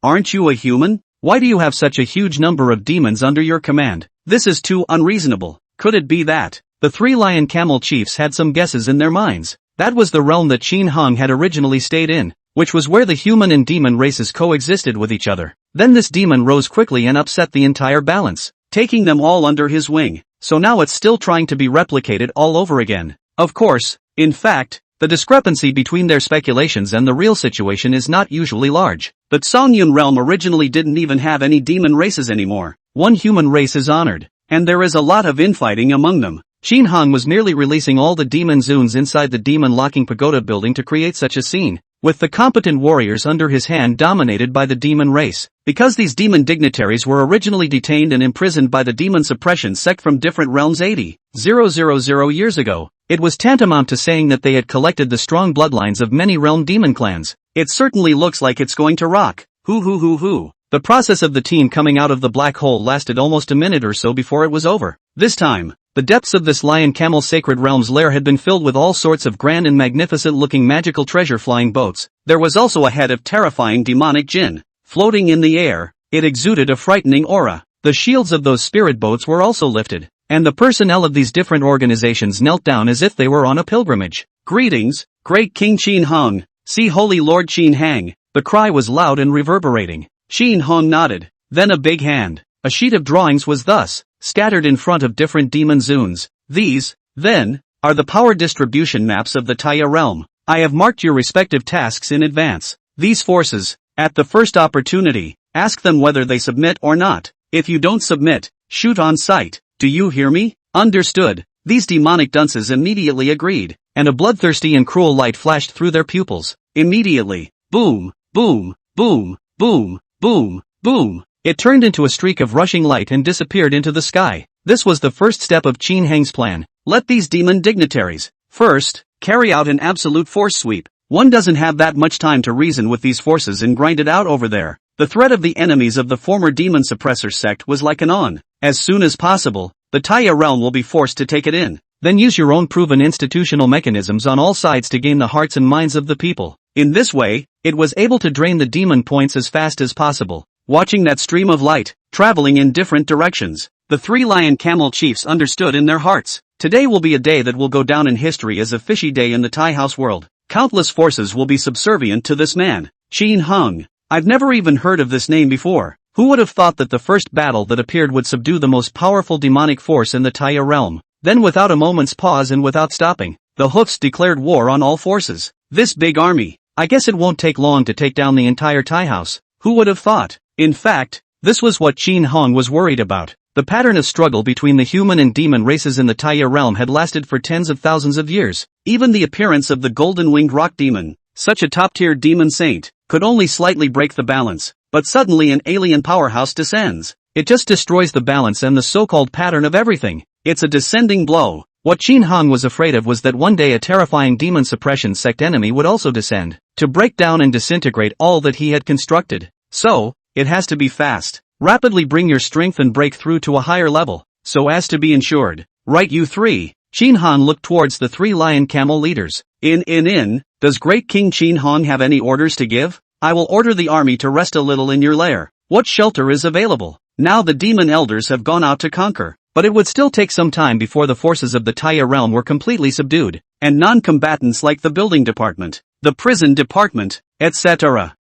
aren't you a human? Why do you have such a huge number of demons under your command? This is too unreasonable. Could it be that the three lion camel chiefs had some guesses in their minds. That was the realm that Qin Hong had originally stayed in, which was where the human and demon races coexisted with each other. Then this demon rose quickly and upset the entire balance, taking them all under his wing, so now it's still trying to be replicated all over again. Of course, in fact, the discrepancy between their speculations and the real situation is not usually large. The Songyun realm originally didn't even have any demon races anymore. One human race is honored, and there is a lot of infighting among them. Qin Hong was merely releasing all the demon zoons inside the demon-locking pagoda building to create such a scene, with the competent warriors under his hand dominated by the demon race. Because these demon dignitaries were originally detained and imprisoned by the demon suppression sect from different realms 80,000 years ago, it was tantamount to saying that they had collected the strong bloodlines of many realm demon clans. It certainly looks like it's going to rock. Hoo. The process of the team coming out of the black hole lasted almost a minute or so before it was over. This time, the depths of this lion camel sacred realm's lair had been filled with all sorts of grand and magnificent looking magical treasure flying boats. There was also a head of terrifying demonic jinn, floating in the air. It exuded a frightening aura. The shields of those spirit boats were also lifted, and the personnel of these different organizations knelt down as if they were on a pilgrimage. Greetings, great King Qin Hong, see Holy Lord Qin Hang. The cry was loud and reverberating. Qin Hong nodded, then a big hand. A sheet of drawings was thus scattered in front of different demon zoons. These, then, are the power distribution maps of the Taya realm. I have marked your respective tasks in advance. These forces, at the first opportunity, ask them whether they submit or not. If you don't submit, shoot on sight. Do you hear me? Understood. These demonic dunces immediately agreed, and a bloodthirsty and cruel light flashed through their pupils. Immediately, boom, boom, boom, boom, boom, boom. It turned into a streak of rushing light and disappeared into the sky. This was the first step of Qin Hang's plan. Let these demon dignitaries, first, carry out an absolute force sweep. One doesn't have that much time to reason with these forces and grind it out over there. The threat of the enemies of the former demon suppressor sect was like an on. As soon as possible, the Taya realm will be forced to take it in. Then use your own proven institutional mechanisms on all sides to gain the hearts and minds of the people. In this way, it was able to drain the demon points as fast as possible. Watching that stream of light, traveling in different directions, the three lion camel chiefs understood in their hearts. Today will be a day that will go down in history as a fishy day in the Tai House world. Countless forces will be subservient to this man, Qin Hong. I've never even heard of this name before. Who would have thought that the first battle that appeared would subdue the most powerful demonic force in the Taya realm? Then without a moment's pause and without stopping, the hoofs declared war on all forces. This big army, I guess it won't take long to take down the entire Tai House. Who would have thought? In fact, this was what Qin Hong was worried about. The pattern of struggle between the human and demon races in the Taya realm had lasted for tens of thousands of years. Even the appearance of the golden-winged rock demon, such a top-tier demon saint, could only slightly break the balance. But suddenly an alien powerhouse descends. It just destroys the balance and the so-called pattern of everything. It's a descending blow. What Qin Hong was afraid of was that one day a terrifying demon suppression sect enemy would also descend, to break down and disintegrate all that he had constructed. So, it has to be fast. Rapidly bring your strength and break through to a higher level, so as to be ensured. Right, you three. Qin Hong looked towards the three lion camel leaders. Does great King Qin Hong have any orders to give? I will order the army to rest a little in your lair. What shelter is available? Now the demon elders have gone out to conquer, but it would still take some time before the forces of the Taya realm were completely subdued, and non-combatants like the building department, the prison department, etc.,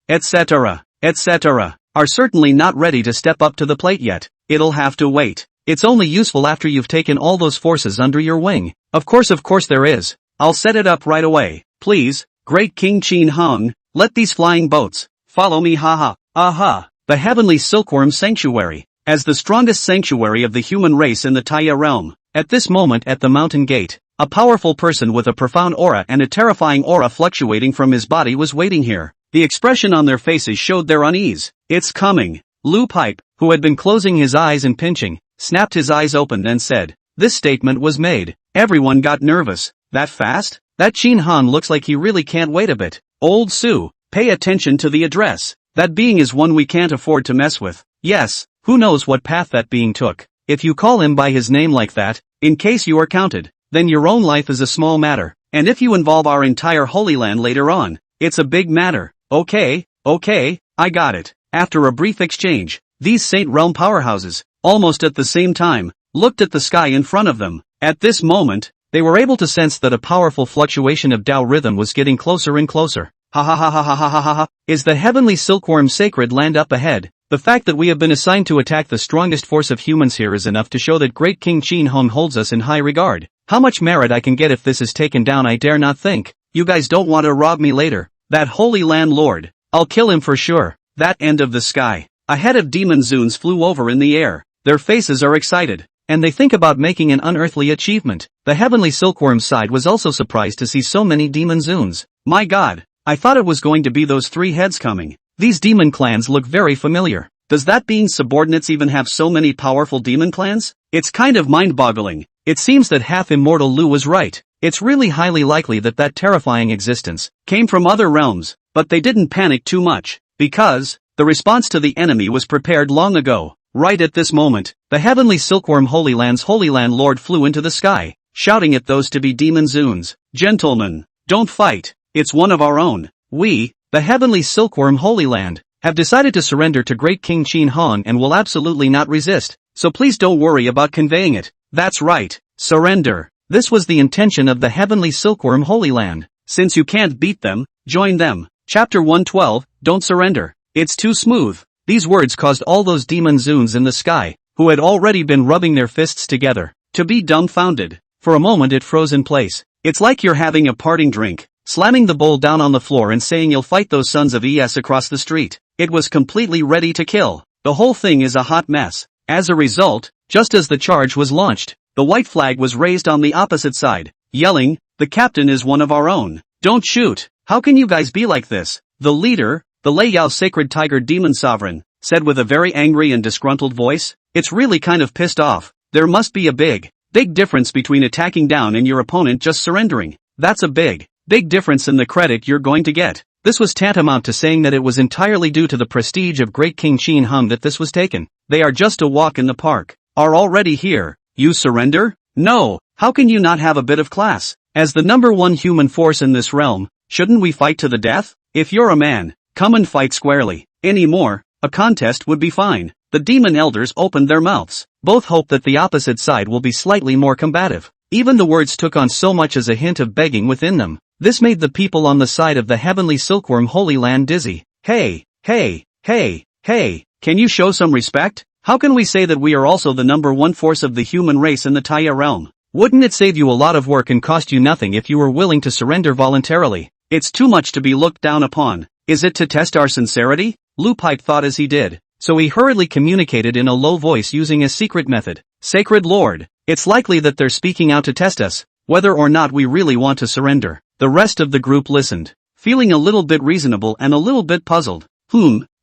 are certainly not ready to step up to the plate yet. It'll have to wait. It's only useful after you've taken all those forces under your wing. Of course there is. I'll set it up right away. Please, great King Qin Hong, let these flying boats follow me. Haha. Aha. The heavenly silkworm sanctuary. As the strongest sanctuary of the human race in the Taya realm, at this moment at the mountain gate, a powerful person with a profound aura and a terrifying aura fluctuating from his body was waiting here. The expression on their faces showed their unease. It's coming. Lu Pipe, who had been closing his eyes and pinching, snapped his eyes open and said, this statement was made. Everyone got nervous. That fast? That Qin Hong looks like he really can't wait a bit. Old Sue, pay attention to the address. That being is one we can't afford to mess with. Yes, who knows what path that being took. If you call him by his name like that, in case you are counted, then your own life is a small matter. And if you involve our entire Holy Land later on, it's a big matter. Okay, I got it. After a brief exchange, these Saint Realm powerhouses, almost at the same time, looked at the sky in front of them. At this moment, they were able to sense that a powerful fluctuation of Tao rhythm was getting closer and closer. Ha ha ha ha ha ha ha ha ha. Is the heavenly silkworm sacred land up ahead? The fact that we have been assigned to attack the strongest force of humans here is enough to show that Great King Qin Hung holds us in high regard. How much merit I can get if this is taken down I dare not think. You guys don't want to rob me later. That holy landlord. I'll kill him for sure. That end of the sky. A head of demon zoons flew over in the air. Their faces are excited, and they think about making an unearthly achievement. The heavenly silkworm side was also surprised to see so many demon zoons. My god, I thought it was going to be those 3 heads coming. These demon clans look very familiar. Does that being's subordinates even have so many powerful demon clans? It's kind of mind-boggling. It seems that half-immortal Lu was right. It's really highly likely that that terrifying existence came from other realms, but they didn't panic too much, because the response to the enemy was prepared long ago. Right at this moment, the heavenly silkworm Holy Land's Holy Land Lord flew into the sky, shouting at those to be demon zoons. Gentlemen, don't fight. It's one of our own. We, the heavenly silkworm Holy Land, have decided to surrender to Great King Qin Hong and will absolutely not resist, so please don't worry about conveying it. That's right, surrender. This was the intention of the heavenly silkworm Holy Land. Since you can't beat them, join them. Chapter 112, Don't Surrender. It's too smooth. These words caused all those demon zoons in the sky, who had already been rubbing their fists together, to be dumbfounded. For a moment it froze in place. It's like you're having a parting drink, slamming the bowl down on the floor and saying you'll fight those sons of ES across the street. It was completely ready to kill. The whole thing is a hot mess. As a result, just as the charge was launched, the white flag was raised on the opposite side, yelling, "The captain is one of our own. Don't shoot. How can you guys be like this?" The leader, the Lei Yao Sacred Tiger Demon Sovereign, said with a very angry and disgruntled voice. It's really kind of pissed off. There must be a big difference between attacking down and your opponent just surrendering. That's a big difference in the credit you're going to get. This was tantamount to saying that it was entirely due to the prestige of Great King Qin Hung that this was taken. They are just a walk in the park. Are already here. You surrender? No. How can you not have a bit of class? As the number one human force in this realm, shouldn't we fight to the death? If you're a man, come and fight squarely. Anymore, a contest would be fine. The demon elders opened their mouths. Both hope that the opposite side will be slightly more combative. Even the words took on so much as a hint of begging within them. This made the people on the side of the heavenly silkworm Holy Land dizzy. Hey, hey, hey, hey, can you show some respect? How can we say that we are also the number one force of the human race in the Taya realm? Wouldn't it save you a lot of work and cost you nothing if you were willing to surrender voluntarily? It's too much to be looked down upon. Is it to test our sincerity? Lu Pipe thought as he did, so he hurriedly communicated in a low voice using a secret method. Sacred Lord, it's likely that they're speaking out to test us, whether or not we really want to surrender. The rest of the group listened, feeling a little bit reasonable and a little bit puzzled.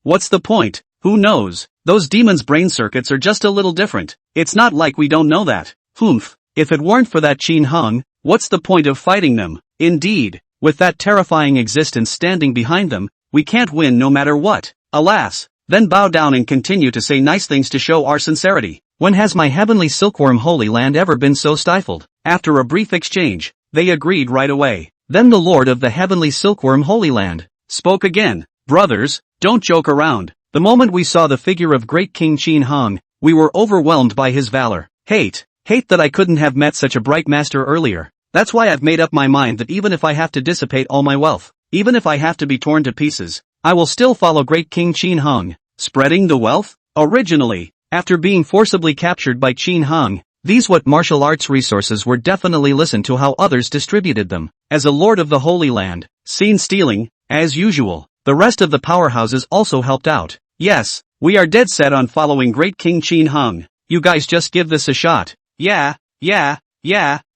What's the point? Who knows? Those demons' brain circuits are just a little different. It's not like we don't know that. If it weren't for that Qin Hung, what's the point of fighting them? Indeed, with that terrifying existence standing behind them, we can't win no matter what. Alas, then bow down and continue to say nice things to show our sincerity. When has my heavenly silkworm Holy Land ever been so stifled? After a brief exchange, they agreed right away. Then the Lord of the heavenly silkworm Holy Land spoke again. Brothers, don't joke around. The moment we saw the figure of Great King Qin Hung, we were overwhelmed by his valor. Hate that I couldn't have met such a bright master earlier. That's why I've made up my mind that even if I have to dissipate all my wealth, even if I have to be torn to pieces, I will still follow Great King Qin Hung. Spreading the wealth? Originally, after being forcibly captured by Qin Hung, these martial arts resources were definitely listened to how others distributed them. As a lord of the Holy Land, seen stealing, as usual, the rest of the powerhouses also helped out. Yes, we are dead set on following Great King Qin Hung. You guys just give this a shot. Yeah,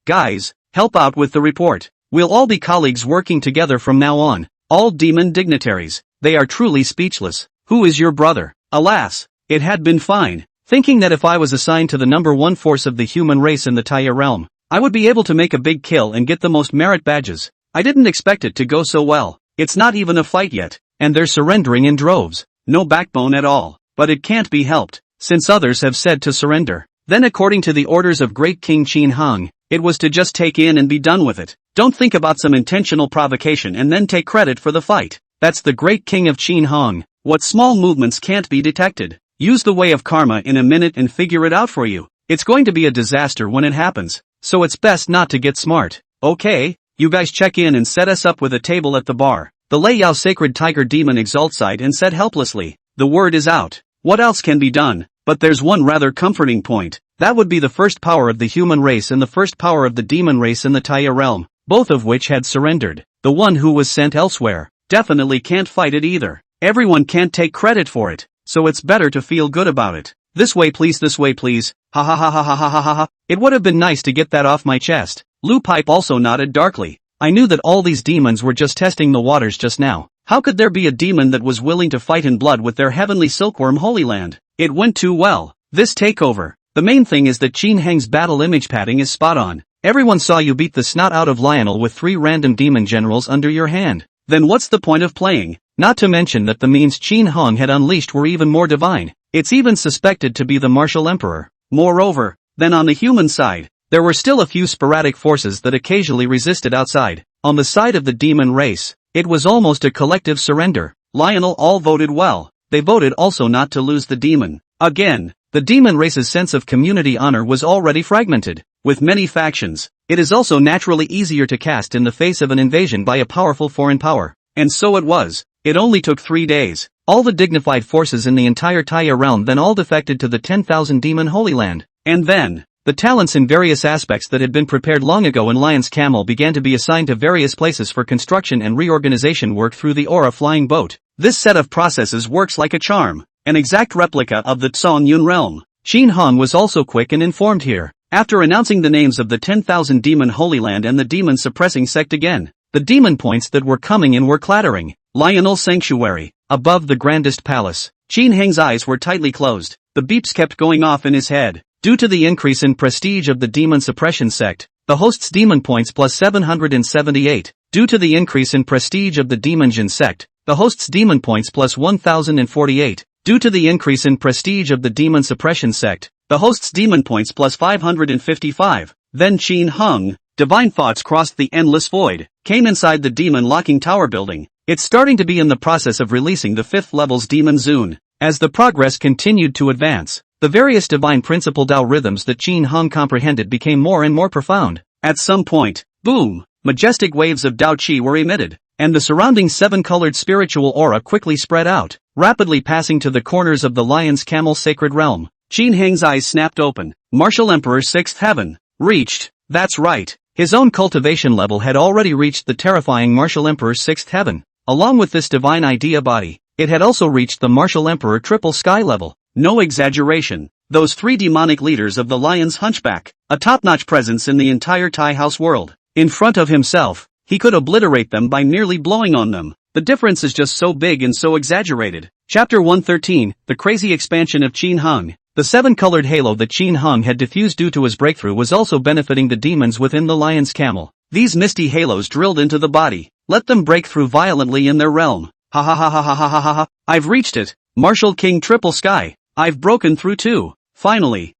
guys, help out with the report. We'll all be colleagues working together from now on. All demon dignitaries, they are truly speechless. Who is your brother? Alas, it had been fine, thinking that if I was assigned to the number one force of the human race in the Taya realm, I would be able to make a big kill and get the most merit badges. I didn't expect it to go so well. It's not even a fight yet, and they're surrendering in droves. No backbone at all. But it can't be helped, since others have said to surrender. Then according to the orders of Great King Qin Hung, it was to just take in and be done with it. Don't think about some intentional provocation and then take credit for the fight. That's the Great King of Qin Hung. What small movements can't be detected. Use the way of karma in a minute and figure it out for you. It's going to be a disaster when it happens. so it's best not to get smart. Okay, you guys check in and set us up with a table at the bar. The Lei Yao sacred tiger demon exulted and said helplessly, the word is out. What else can be done? But there's one rather comforting point. That would be the first power of the human race and the first power of the demon race in the Taya realm, both of which had surrendered. The one who was sent elsewhere definitely can't fight it either. Everyone can't take credit for it, so it's better to feel good about it. This way please, ha ha ha ha ha ha ha ha ha. It would have been nice to get that off my chest. Lu Pipe also nodded darkly. I knew that all these demons were just testing the waters just now. How could there be a demon that was willing to fight in blood with their heavenly silkworm Holy Land? It went too well. This takeover. The main thing is that Qin Heng's battle image padding is spot on. Everyone saw you beat the snot out of Lionel with 3 random demon generals under your hand. Then what's the point of playing? Not to mention that the means Qin Heng had unleashed were even more divine. It's even suspected to be the martial emperor. Moreover, then on the human side, there were still a few sporadic forces that occasionally resisted outside. On the side of the demon race, it was almost a collective surrender. Lionel all voted well. They voted also not to lose the demon. Again, the demon race's sense of community honor was already fragmented. With many factions, it is also naturally easier to cast in the face of an invasion by a powerful foreign power. And so it was. It only took 3 days. All the dignified forces in the entire Taya realm then all defected to the 10,000 demon Holy Land. And then, the talents in various aspects that had been prepared long ago in Lion's Camel began to be assigned to various places for construction and reorganization work through the Aura flying boat. This set of processes works like a charm, an exact replica of the Tsong Yun realm. Qin Heng was also quick and informed here. After announcing the names of the 10,000 demon Holy Land and the demon suppressing sect again, the demon points that were coming in were clattering. Lionel Sanctuary, above the grandest palace. Qin Heng's eyes were tightly closed. The beeps kept going off in his head. Due to the increase in prestige of the demon suppression sect, the host's demon points plus 778. Due to the increase in prestige of the demon Jin sect, the host's demon points plus 1048. Due to the increase in prestige of the demon suppression sect, the host's demon points plus 555. Then Qin Heng, divine thoughts crossed the endless void, came inside the demon locking tower building. It's starting to be in the process of releasing the 5th level's demon Zune. As the progress continued to advance, the various divine principle Tao rhythms that Qin Heng comprehended became more and more profound. At some point, boom, majestic waves of Tao Qi were emitted, and the surrounding 7-colored spiritual aura quickly spread out, rapidly passing to the corners of the Lion's Camel sacred realm. Qin Heng's eyes snapped open. Martial Emperor's 6th heaven. Reached. That's right. His own cultivation level had already reached the terrifying Martial Emperor's 6th heaven. Along with this divine idea body, it had also reached the Martial Emperor triple sky level. No exaggeration. Those 3 demonic leaders of the Lion's Hunchback, a top-notch presence in the entire Tai House world. In front of himself, he could obliterate them by merely blowing on them. The difference is just so big and so exaggerated. Chapter 113, The Crazy Expansion of Qin Heng. The 7-colored halo that Qin Heng had diffused due to his breakthrough was also benefiting the demons within the Lion's Camel. These misty halos drilled into the body. Let them break through violently in their realm. Ha ha ha ha ha ha ha ha ha. I've reached it. Martial King Triple Sky. I've broken through too. Finally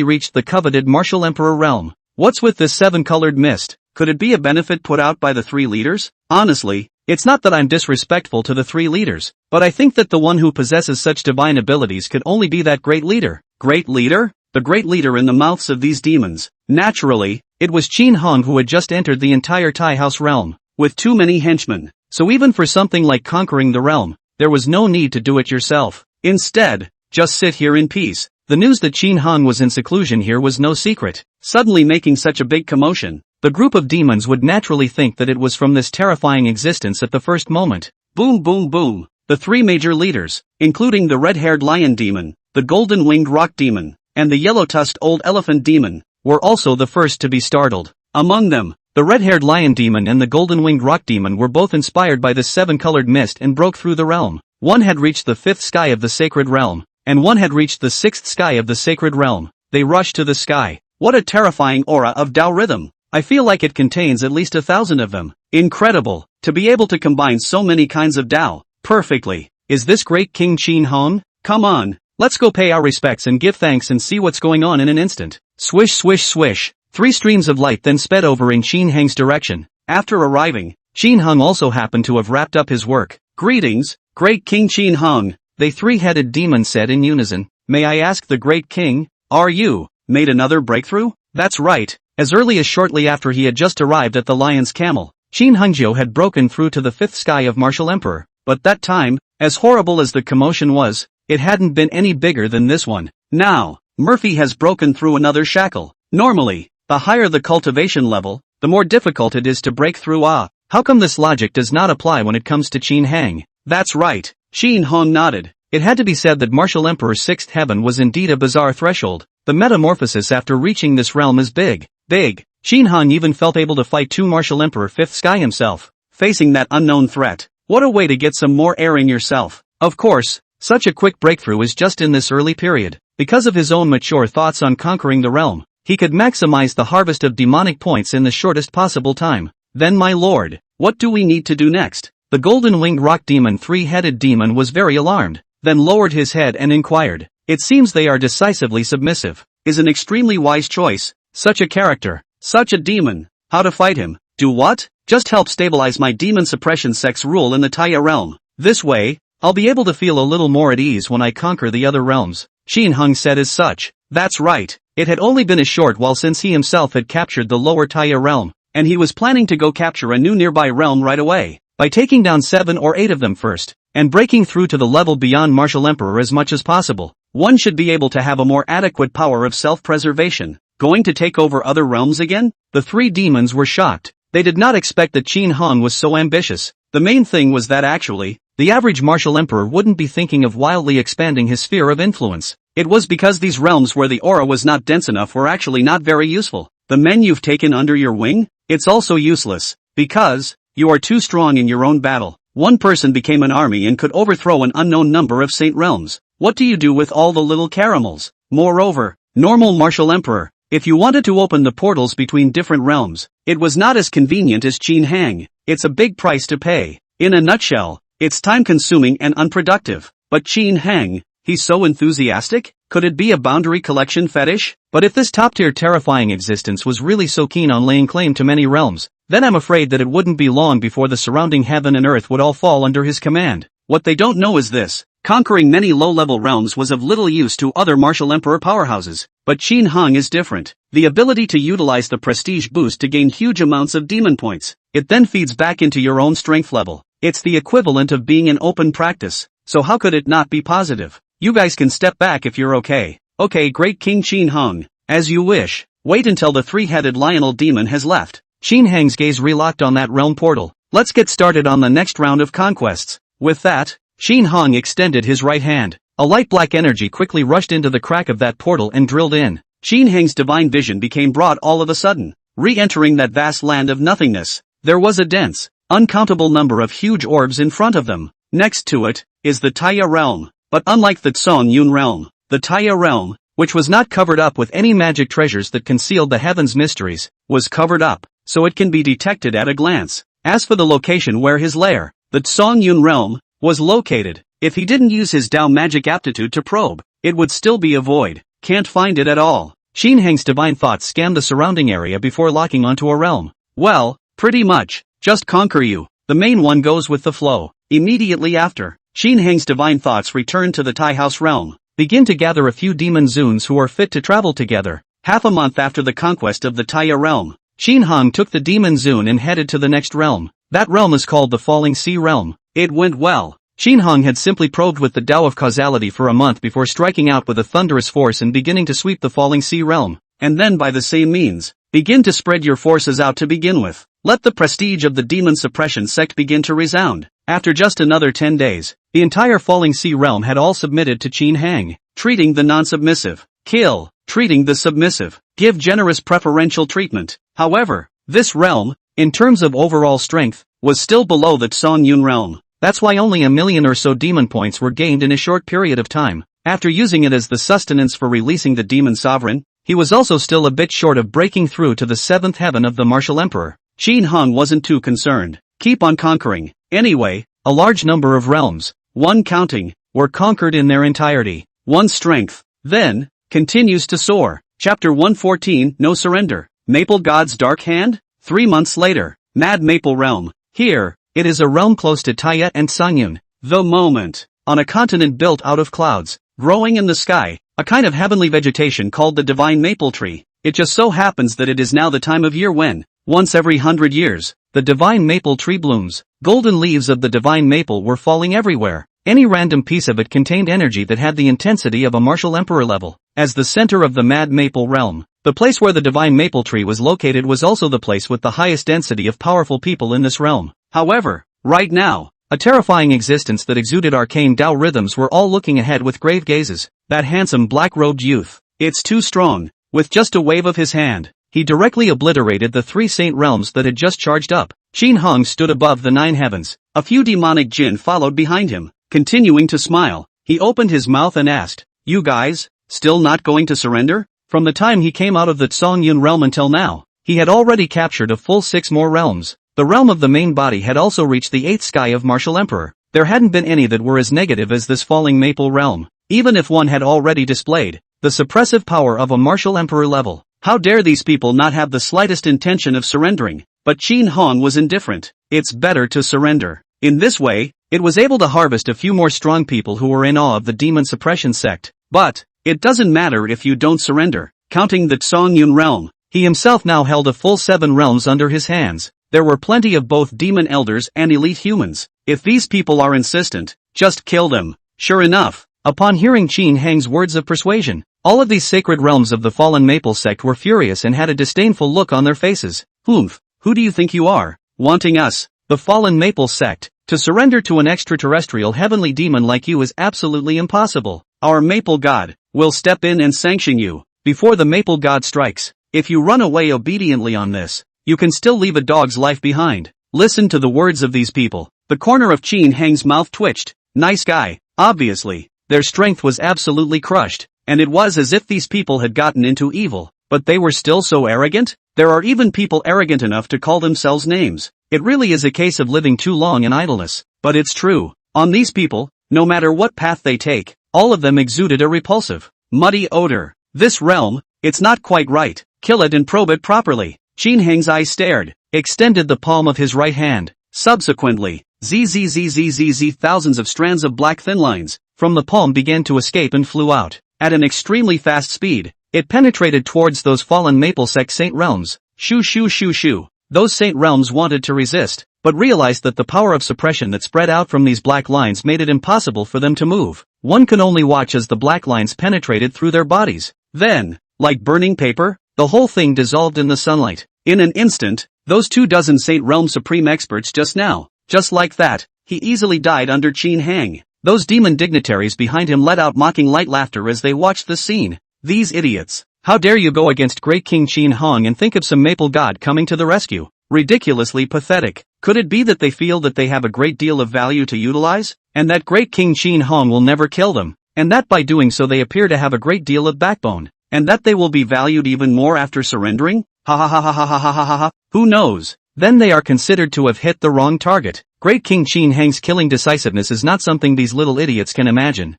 reached the coveted Martial Emperor realm. What's with this 7-colored mist? Could it be a benefit put out by the 3 leaders? Honestly, it's not that I'm disrespectful to the 3 leaders, but I think that the one who possesses such divine abilities could only be that great leader. Great leader? The great leader in the mouths of these demons. Naturally, it was Qin Heng who had just entered the entire Tai House realm, with too many henchmen. So even for something like conquering the realm, there was no need to do it yourself. Instead, just sit here in peace. The news that Qin Heng was in seclusion here was no secret. Suddenly making such a big commotion, the group of demons would naturally think that it was from this terrifying existence at the first moment. Boom boom boom. The 3 major leaders, including the red-haired lion demon, the golden-winged rock demon, and the yellow-tusked old elephant demon, were also the first to be startled. Among them, the red-haired lion demon and the golden-winged rock demon were both inspired by this 7-colored mist and broke through the realm. One had reached the 5th sky of the sacred realm, and one had reached the 6th sky of the sacred realm. They rushed to the sky. What a terrifying aura of Tao rhythm. I feel like it contains at least 1,000 of them. Incredible, to be able to combine so many kinds of Tao, perfectly. Is this great King Qin Heng? Come on, let's go pay our respects and give thanks and see what's going on in an instant. Swish swish swish. 3 streams of light then sped over in Qin Heng's direction. After arriving, Qin Heng also happened to have wrapped up his work. Greetings, great King Qin Heng, the 3-headed demon said in unison. May I ask the great king, are you, made another breakthrough? That's right, As early as shortly after he had just arrived at the Lion's Camel, Qin Hengjiu had broken through to the fifth sky of Martial Emperor, but that time, as horrible as the commotion was, it hadn't been any bigger than this one. Now, Murphy has broken through another shackle. Normally, the higher the cultivation level, the more difficult it is to break through. How come this logic does not apply when it comes to Qin Hang? That's right, Qin Hong nodded. It had to be said that Martial Emperor's sixth heaven was indeed a bizarre threshold. The metamorphosis after reaching this realm is big. Qin Hong even felt able to fight two Martial Emperor fifth sky himself, facing that unknown threat. What a way to get some more airing yourself. Of course, such a quick breakthrough is just in this early period. Because of his own mature thoughts on conquering the realm, he could maximize the harvest of demonic points in the shortest possible time. Then my lord, what do we need to do next? The golden-winged rock demon three-headed demon was very alarmed, then lowered his head and inquired. It seems they are decisively submissive. Is an extremely wise choice. Such a character, such a demon. How to fight him? Do what? Just help stabilize my demon suppression sects rule in the Taya realm. This way, I'll be able to feel a little more at ease when I conquer the other realms. Qin Hung said as such. That's right. It had only been a short while since he himself had captured the lower Taya realm, and he was planning to go capture a new nearby realm right away. By taking down 7 or 8 of them first, and breaking through to the level beyond Martial Emperor as much as possible, one should be able to have a more adequate power of self-preservation. Going to take over other realms again? The 3 demons were shocked. They did not expect that Qin Hong was so ambitious. The main thing was that actually, the average Martial Emperor wouldn't be thinking of wildly expanding his sphere of influence. It was because these realms where the aura was not dense enough were actually not very useful. The men you've taken under your wing? It's also useless. Because you are too strong in your own battle. One person became an army and could overthrow an unknown number of saint realms. What do you do with all the little caramels? Moreover, normal Martial Emperor, if you wanted to open the portals between different realms, it was not as convenient as Qin Hang. It's a big price to pay. In a nutshell, it's time-consuming and unproductive. But Qin Hang, he's so enthusiastic? Could it be a boundary collection fetish? But if this top-tier terrifying existence was really so keen on laying claim to many realms, then I'm afraid that it wouldn't be long before the surrounding heaven and earth would all fall under his command. What they don't know is this. Conquering many low-level realms was of little use to other Martial Emperor powerhouses, but Qin Hong is different. The ability to utilize the prestige boost to gain huge amounts of demon points. It then feeds back into your own strength level. It's the equivalent of being in open practice, so how could it not be positive? You guys can step back if you're okay. Okay, great King Qin Hong. As you wish. Wait until the 3-headed lionel demon has left. Qin Hang's gaze relocked on that realm portal. Let's get started on the next round of conquests. With that, Qin Hong extended his right hand. A light black energy quickly rushed into the crack of that portal and drilled in. Qin Hang's divine vision became broad all of a sudden. Re-entering that vast land of nothingness, there was a dense, uncountable number of huge orbs in front of them. Next to it, is the Taya realm. But unlike the Tsong Yun realm, the Taya realm, which was not covered up with any magic treasures that concealed the heaven's mysteries, was covered up, so it can be detected at a glance. As for the location where his lair, the Tsong Yun realm, was located, if he didn't use his Dao magic aptitude to probe, it would still be a void. Can't find it at all. Qin Hang's divine thoughts scanned the surrounding area before locking onto a realm. Well, pretty much, just conquer you. The main one goes with the flow. Immediately after, Qin Hang's divine thoughts returned to the Tai House realm. Begin to gather a few demon Zuns who are fit to travel together. Half a month after the conquest of the Taya realm, Qin Hong took the demon Zun and headed to the next realm. That realm is called the Falling Sea realm. It went well. Qin Hong had simply probed with the Tao of causality for a month before striking out with a thunderous force and beginning to sweep the Falling Sea realm. And then by the same means, begin to spread your forces out to begin with. Let the prestige of the demon suppression sect begin to resound. After just another 10 days, the entire Falling Sea realm had all submitted to Qin Hang. Treating the non-submissive. Kill. Treating the submissive. Give generous preferential treatment. However, this realm, in terms of overall strength, was still below the Tsong Yun realm. That's why only 1 million or so demon points were gained in a short period of time. After using it as the sustenance for releasing the demon sovereign, he was also still a bit short of breaking through to the 7th heaven of the Martial Emperor. Qin Hong wasn't too concerned. Keep on conquering. Anyway, a large number of realms, one counting, were conquered in their entirety. One's strength, then, continues to soar. Chapter 114, No Surrender. Maple God's Dark Hand? 3 months later, Mad Maple Realm. Here, it is a realm close to Taya and Sangyun. The moment, on a continent built out of clouds, growing in the sky, a kind of heavenly vegetation called the Divine Maple Tree. It just so happens that it is now the time of year when, once every 100 years, the divine maple tree blooms. Golden leaves of the divine maple were falling everywhere. Any random piece of it contained energy that had the intensity of a martial emperor level. As the center of the mad maple realm, the place where the divine maple tree was located was also the place with the highest density of powerful people in this realm. However, right now, a terrifying existence that exuded arcane Tao rhythms were all looking ahead with grave gazes. That handsome black-robed youth. It's too strong. With just a wave of his hand, he directly obliterated the 3 saint realms that had just charged up. Qin Hong stood above the 9 heavens. A few demonic jinn followed behind him. Continuing to smile, he opened his mouth and asked, "You guys, still not going to surrender?" From the time he came out of the Songyun realm until now, he had already captured a full 6 more realms. The realm of the main body had also reached the 8th sky of Martial Emperor. There hadn't been any that were as negative as this falling maple realm, even if one had already displayed the suppressive power of a Martial Emperor level. How dare these people not have the slightest intention of surrendering? But Qin Hong was indifferent. It's better to surrender. In this way, it was able to harvest a few more strong people who were in awe of the demon suppression sect. But it doesn't matter if you don't surrender. Counting the Songyun realm, he himself now held a full 7 realms under his hands. There were plenty of both demon elders and elite humans. If these people are insistent, just kill them. Sure enough, upon hearing Qin Hang's words of persuasion, all of these sacred realms of the fallen maple sect were furious and had a disdainful look on their faces. Humph, who do you think you are, wanting us, the fallen maple sect, to surrender to an extraterrestrial heavenly demon like you is absolutely impossible. Our maple god will step in and sanction you before the maple god strikes. If you run away obediently on this, you can still leave a dog's life behind. Listen to the words of these people. The corner of Qin Hang's mouth twitched. Nice guy. Obviously, their strength was absolutely crushed, and it was as if these people had gotten into evil, but they were still so arrogant? There are even people arrogant enough to call themselves names. It really is a case of living too long in idleness. But it's true. On these people, no matter what path they take, all of them exuded a repulsive, muddy odor. This realm, it's not quite right. Kill it and probe it properly. Qin Hang's eyes stared, extended the palm of his right hand. Subsequently, zzzzzzz thousands of strands of black thin lines from the palm began to escape and flew out. At an extremely fast speed, it penetrated towards those fallen maple sect saint realms. Shoo shoo shoo shoo. Those saint realms wanted to resist, but realized that the power of suppression that spread out from these black lines made it impossible for them to move. One can only watch as the black lines penetrated through their bodies. Then, like burning paper, the whole thing dissolved in the sunlight. In an instant, those 24 Saint Realm Supreme experts just like that, he easily died under Qin Hang. Those demon dignitaries behind him let out mocking light laughter as they watched the scene. These idiots. How dare you go against great King Qin Hong and think of some maple god coming to the rescue? Ridiculously pathetic. Could it be that they feel that they have a great deal of value to utilize? And that great King Qin Hong will never kill them? And that by doing so they appear to have a great deal of backbone? And that they will be valued even more after surrendering? Ha ha ha ha ha ha ha ha ha ha. Who knows? Then they are considered to have hit the wrong target. Great King Qin Hang's killing decisiveness is not something these little idiots can imagine.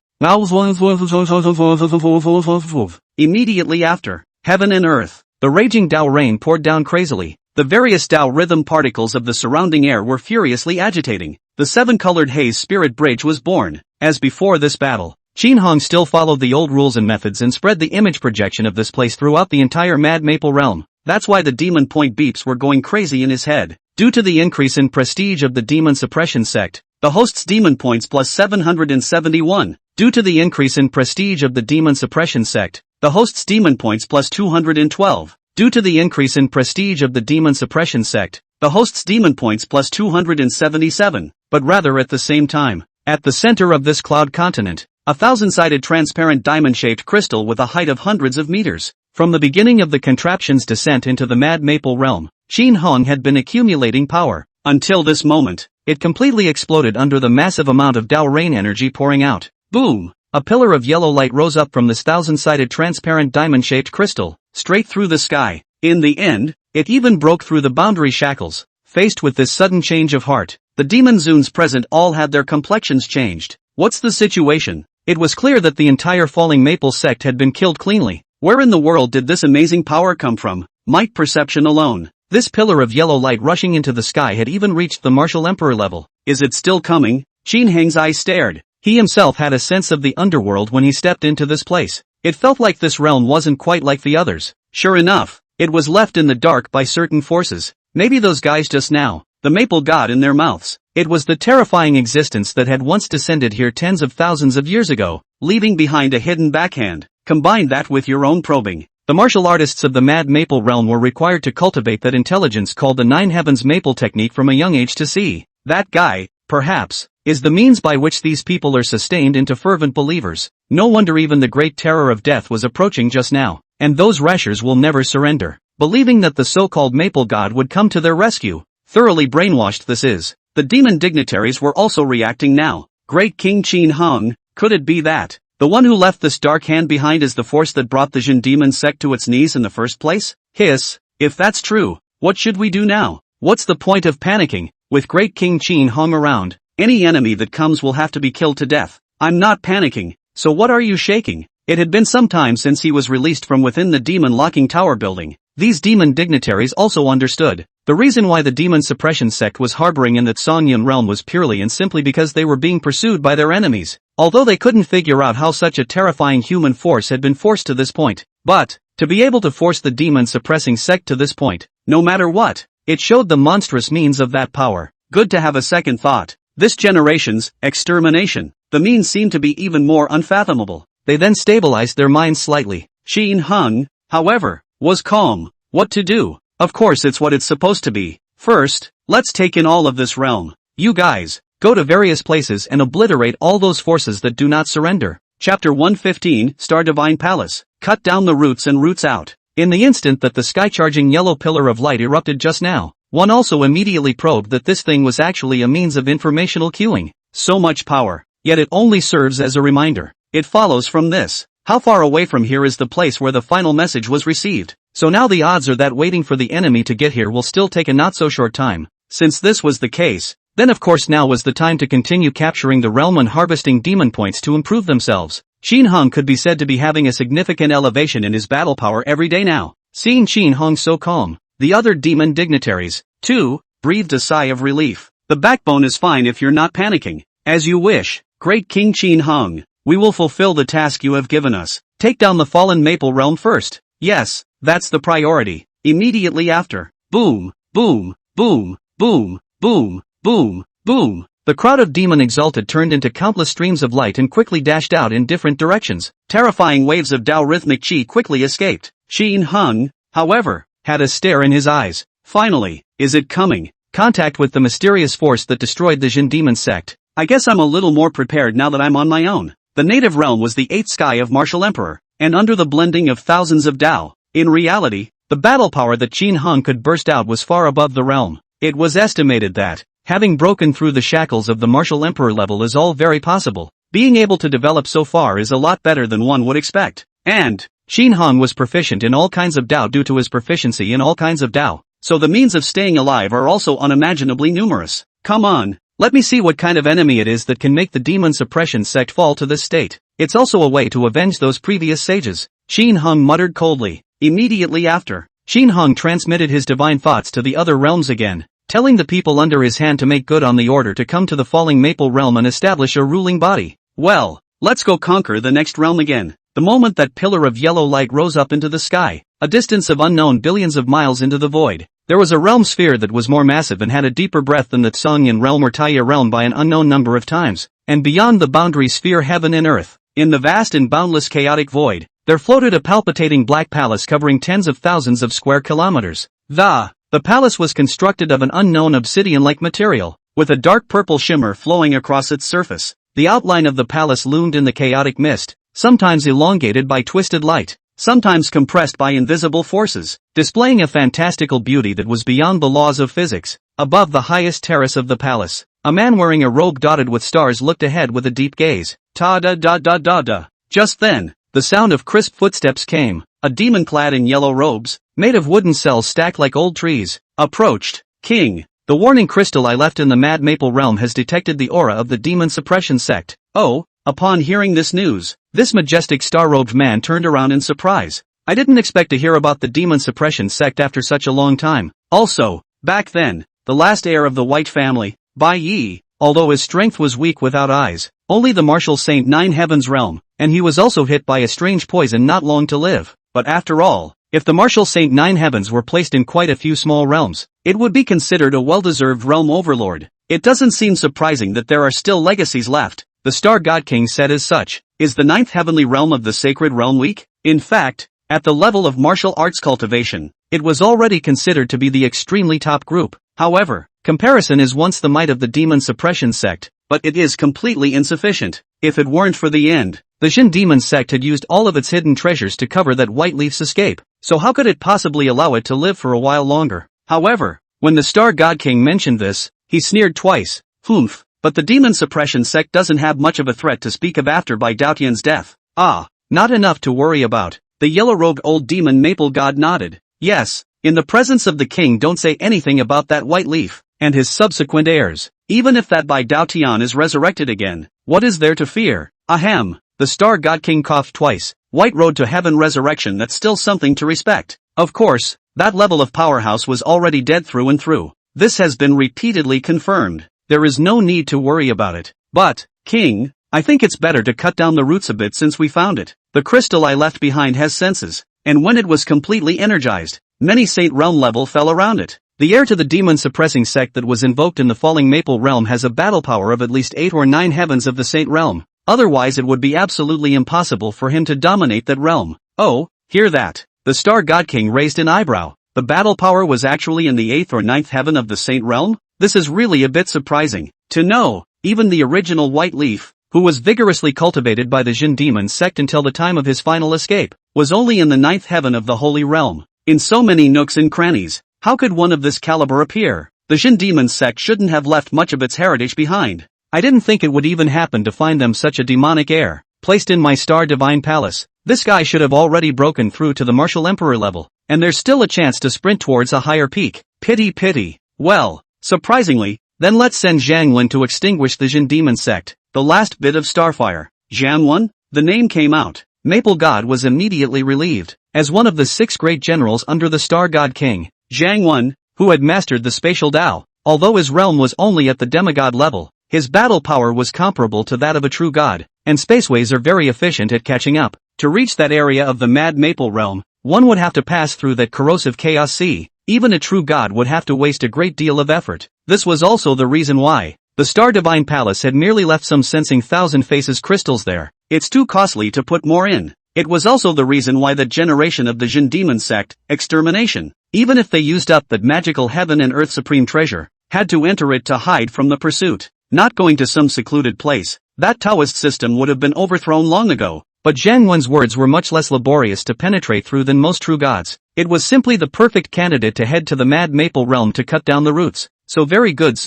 Immediately after, heaven and earth, the raging Tao rain poured down crazily. The various Tao rhythm particles of the surrounding air were furiously agitating. The 7-colored haze spirit bridge was born. As before this battle, Qin Hong still followed the old rules and methods and spread the image projection of this place throughout the entire Mad Maple realm. That's why the demon point beeps were going crazy in his head. Due to the increase in prestige of the demon suppression sect, the host's demon points plus 771. Due to the increase in prestige of the demon suppression sect, the host's demon points plus 212. Due to the increase in prestige of the demon suppression sect, the host's demon points plus 277. But rather at the same time, at the center of this cloud continent, a 1,000-sided transparent diamond-shaped crystal with a height of hundreds of meters. From the beginning of the contraption's descent into the Mad Maple realm, Qin Hong had been accumulating power. Until this moment, it completely exploded under the massive amount of Tao rain energy pouring out. Boom! A pillar of yellow light rose up from this 1,000-sided transparent diamond-shaped crystal, straight through the sky. In the end, it even broke through the boundary shackles. Faced with this sudden change of heart, the demon zoons present all had their complexions changed. What's the situation? It was clear that the entire falling maple sect had been killed cleanly. Where in the world did this amazing power come from? Might perception alone. This pillar of yellow light rushing into the sky had even reached the Martial Emperor level. Is it still coming? Qin Hang's eyes stared. He himself had a sense of the underworld when he stepped into this place. It felt like this realm wasn't quite like the others. Sure enough, it was left in the dark by certain forces. Maybe those guys just now, the maple got in their mouths. It was the terrifying existence that had once descended here tens of thousands of years ago, leaving behind a hidden backhand. Combine that with your own probing. The martial artists of the Mad Maple realm were required to cultivate that intelligence called the Nine Heavens Maple technique from a young age to see. That guy, perhaps, is the means by which these people are sustained into fervent believers. No wonder even the great terror of death was approaching just now. And those rashers will never surrender, believing that the so-called Maple God would come to their rescue. Thoroughly brainwashed this is. The demon dignitaries were also reacting now. Great King Qin Hung, could it be that the one who left this dark hand behind is the force that brought the Jin demon sect to its knees in the first place? Hiss, if that's true, what should we do now? What's the point of panicking? With Great King Qin Hung around, any enemy that comes will have to be killed to death. I'm not panicking, so what are you shaking? It had been some time since he was released from within the demon locking tower building. These demon dignitaries also understood. The reason why the demon suppression sect was harboring in the Tsongyun realm was purely and simply because they were being pursued by their enemies. Although they couldn't figure out how such a terrifying human force had been forced to this point. But, to be able to force the demon suppressing sect to this point, no matter what, it showed the monstrous means of that power. Good to have a second thought. This generation's extermination. The means seemed to be even more unfathomable. They then stabilized their minds slightly. Qin Hung, however, was calm. What to do? Of course it's what it's supposed to be. First, let's take in all of this realm. You guys, go to various places and obliterate all those forces that do not surrender. Chapter 115, Star Divine Palace. Cut down the roots and roots out. In the instant that the sky-charging yellow pillar of light erupted just now, one also immediately probed that this thing was actually a means of informational queuing. So much power, yet it only serves as a reminder. It follows from this. How far away from here is the place where the final message was received? So now the odds are that waiting for the enemy to get here will still take a not so short time. Since this was the case, then of course now was the time to continue capturing the realm and harvesting demon points to improve themselves. Qin Hung could be said to be having a significant elevation in his battle power every day now. Seeing Qin Hung so calm, the other demon dignitaries, too, breathed a sigh of relief. The backbone is fine if you're not panicking. As you wish, Great King Qin Hung. We will fulfill the task you have given us. Take down the fallen Maple realm first. Yes, that's the priority. Immediately after. Boom, boom, boom, boom, boom, boom, boom. The crowd of demon exalted turned into countless streams of light and quickly dashed out in different directions. Terrifying waves of Tao rhythmic chi quickly escaped. Qin Hung, however, had a stare in his eyes. Finally, is it coming? Contact with the mysterious force that destroyed the Jin demon sect. I guess I'm a little more prepared now that I'm on my own. The native realm was the 8th sky of Martial Emperor, and under the blending of thousands of Tao. In reality, the battle power that Qin Hung could burst out was far above the realm. It was estimated that, having broken through the shackles of the Martial Emperor level is all very possible. Being able to develop so far is a lot better than one would expect. And, Qin Hung was proficient in all kinds of Tao due to his proficiency in all kinds of Tao, so the means of staying alive are also unimaginably numerous. Come on. Let me see what kind of enemy it is that can make the demon suppression sect fall to this state. It's also a way to avenge those previous sages. Qin Hung muttered coldly. Immediately after, Qin Hung transmitted his divine thoughts to the other realms again, telling the people under his hand to make good on the order to come to the falling Maple realm and establish a ruling body. Well, let's go conquer the next realm again. The moment that pillar of yellow light rose up into the sky, a distance of unknown billions of miles into the void, there was a realm sphere that was more massive and had a deeper breadth than the Tsongyun realm or Taya realm by an unknown number of times, and beyond the boundary sphere heaven and earth, in the vast and boundless chaotic void, there floated a palpitating black palace covering tens of thousands of square kilometers. The palace was constructed of an unknown obsidian-like material, with a dark purple shimmer flowing across its surface. The outline of the palace loomed in the chaotic mist, sometimes elongated by twisted light, sometimes compressed by invisible forces, displaying a fantastical beauty that was beyond the laws of physics. Above the highest terrace of the palace, a man wearing a robe dotted with stars looked ahead with a deep gaze. Ta-da-da-da-da-da. Just then, the sound of crisp footsteps came. A demon clad in yellow robes, made of wooden cells stacked like old trees, approached. King, the warning crystal I left in the Mad Maple realm has detected the aura of the demon suppression sect. Oh, upon hearing this news, this majestic star-robed man turned around in surprise. I didn't expect to hear about the demon suppression sect after such a long time. Also, back then, the last heir of the White family, Bai Yi, although his strength was weak without eyes, only the martial saint Nine Heavens realm, and he was also hit by a strange poison not long to live. But after all, If the martial Saint Nine Heavens were placed in quite a few small realms, it would be considered a well-deserved realm overlord. It doesn't seem surprising that there are still legacies left. The Star God King said as such. Is the ninth heavenly realm of the sacred realm weak? In fact, at the level of martial arts cultivation, it was already considered to be the extremely top group. However, comparison is once the might of the demon suppression sect, but it is completely insufficient. If it weren't for the end, the Jin demon sect had used all of its hidden treasures to cover that white leaf's escape, so how could it possibly allow it to live for a while longer? However, when the Star God King mentioned this, he sneered twice. Humph, but the demon suppression sect doesn't have much of a threat to speak of after Bai Daotian's death. Ah, not enough to worry about. The yellow-robed old demon maple god nodded. Yes, in the presence of the king don't say anything about that white leaf, and his subsequent heirs. Even if that Bai Daotian is resurrected again, what is there to fear? Ahem, the Star God King coughed twice. White road to heaven resurrection, that's still something to respect. Of course, that level of powerhouse was already dead through and through. This has been repeatedly confirmed. There is no need to worry about it. But, King, I think it's better to cut down the roots a bit since we found it. The crystal I left behind has senses, and when it was completely energized, many Saint Realm level fell around it. The heir to the demon-suppressing sect that was invoked in the Falling Maple Realm has a battle power of at least 8 or 9 heavens of the Saint Realm, otherwise it would be absolutely impossible for him to dominate that realm. Oh, hear that? The Star God King raised an eyebrow. The battle power was actually in the 8th or 9th heaven of the Saint Realm? This is really a bit surprising. To know, even the original White Leaf, who was vigorously cultivated by the Jin demon sect until the time of his final escape, was only in the 9th heaven of the Holy Realm. In so many nooks and crannies, how could one of this caliber appear? The Jin demon sect shouldn't have left much of its heritage behind. I didn't think it would even happen to find them such a demonic heir, placed in my Star Divine Palace. This guy should have already broken through to the Martial Emperor level, and there's still a chance to sprint towards a higher peak. Pity. Well, surprisingly, then let's send Zhang Wen to extinguish the Jin demon sect, the last bit of starfire. Zhang Wen? The name came out. Maple God was immediately relieved. As one of the 6 great generals under the Star God King, Zhang Wen, who had mastered the spatial Tao, although his realm was only at the demigod level, his battle power was comparable to that of a true god, and spaceways are very efficient at catching up. To reach that area of the Mad Maple Realm, one would have to pass through that corrosive chaos sea. Even a true god would have to waste a great deal of effort. This was also the reason why the Star Divine Palace had merely left some sensing thousand faces crystals there. It's too costly to put more in. It was also the reason why that generation of the Jin demon sect, extermination, even if they used up that magical heaven and earth supreme treasure, had to enter it to hide from the pursuit. Not going to some secluded place. That Taoist system would have been overthrown long ago. But Zhang Wen's words were much less laborious to penetrate through than most true gods. It was simply the perfect candidate to head to the Mad Maple Realm to cut down the roots. So very good.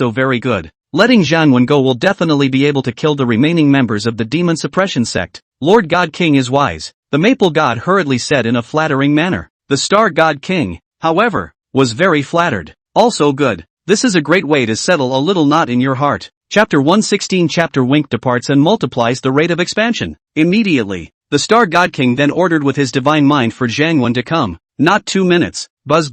Letting Zhang Wen go will definitely be able to kill the remaining members of the demon suppression sect. Lord God King is wise, the Maple God hurriedly said in a flattering manner. The Star God King, however, was very flattered. Also good. This is a great way to settle a little knot in your heart. Chapter 116. Chapter Wink departs and multiplies the rate of expansion. Immediately, the Star God King then ordered with his divine mind for Zhang Wen to come. Not 2 minutes. Buzz.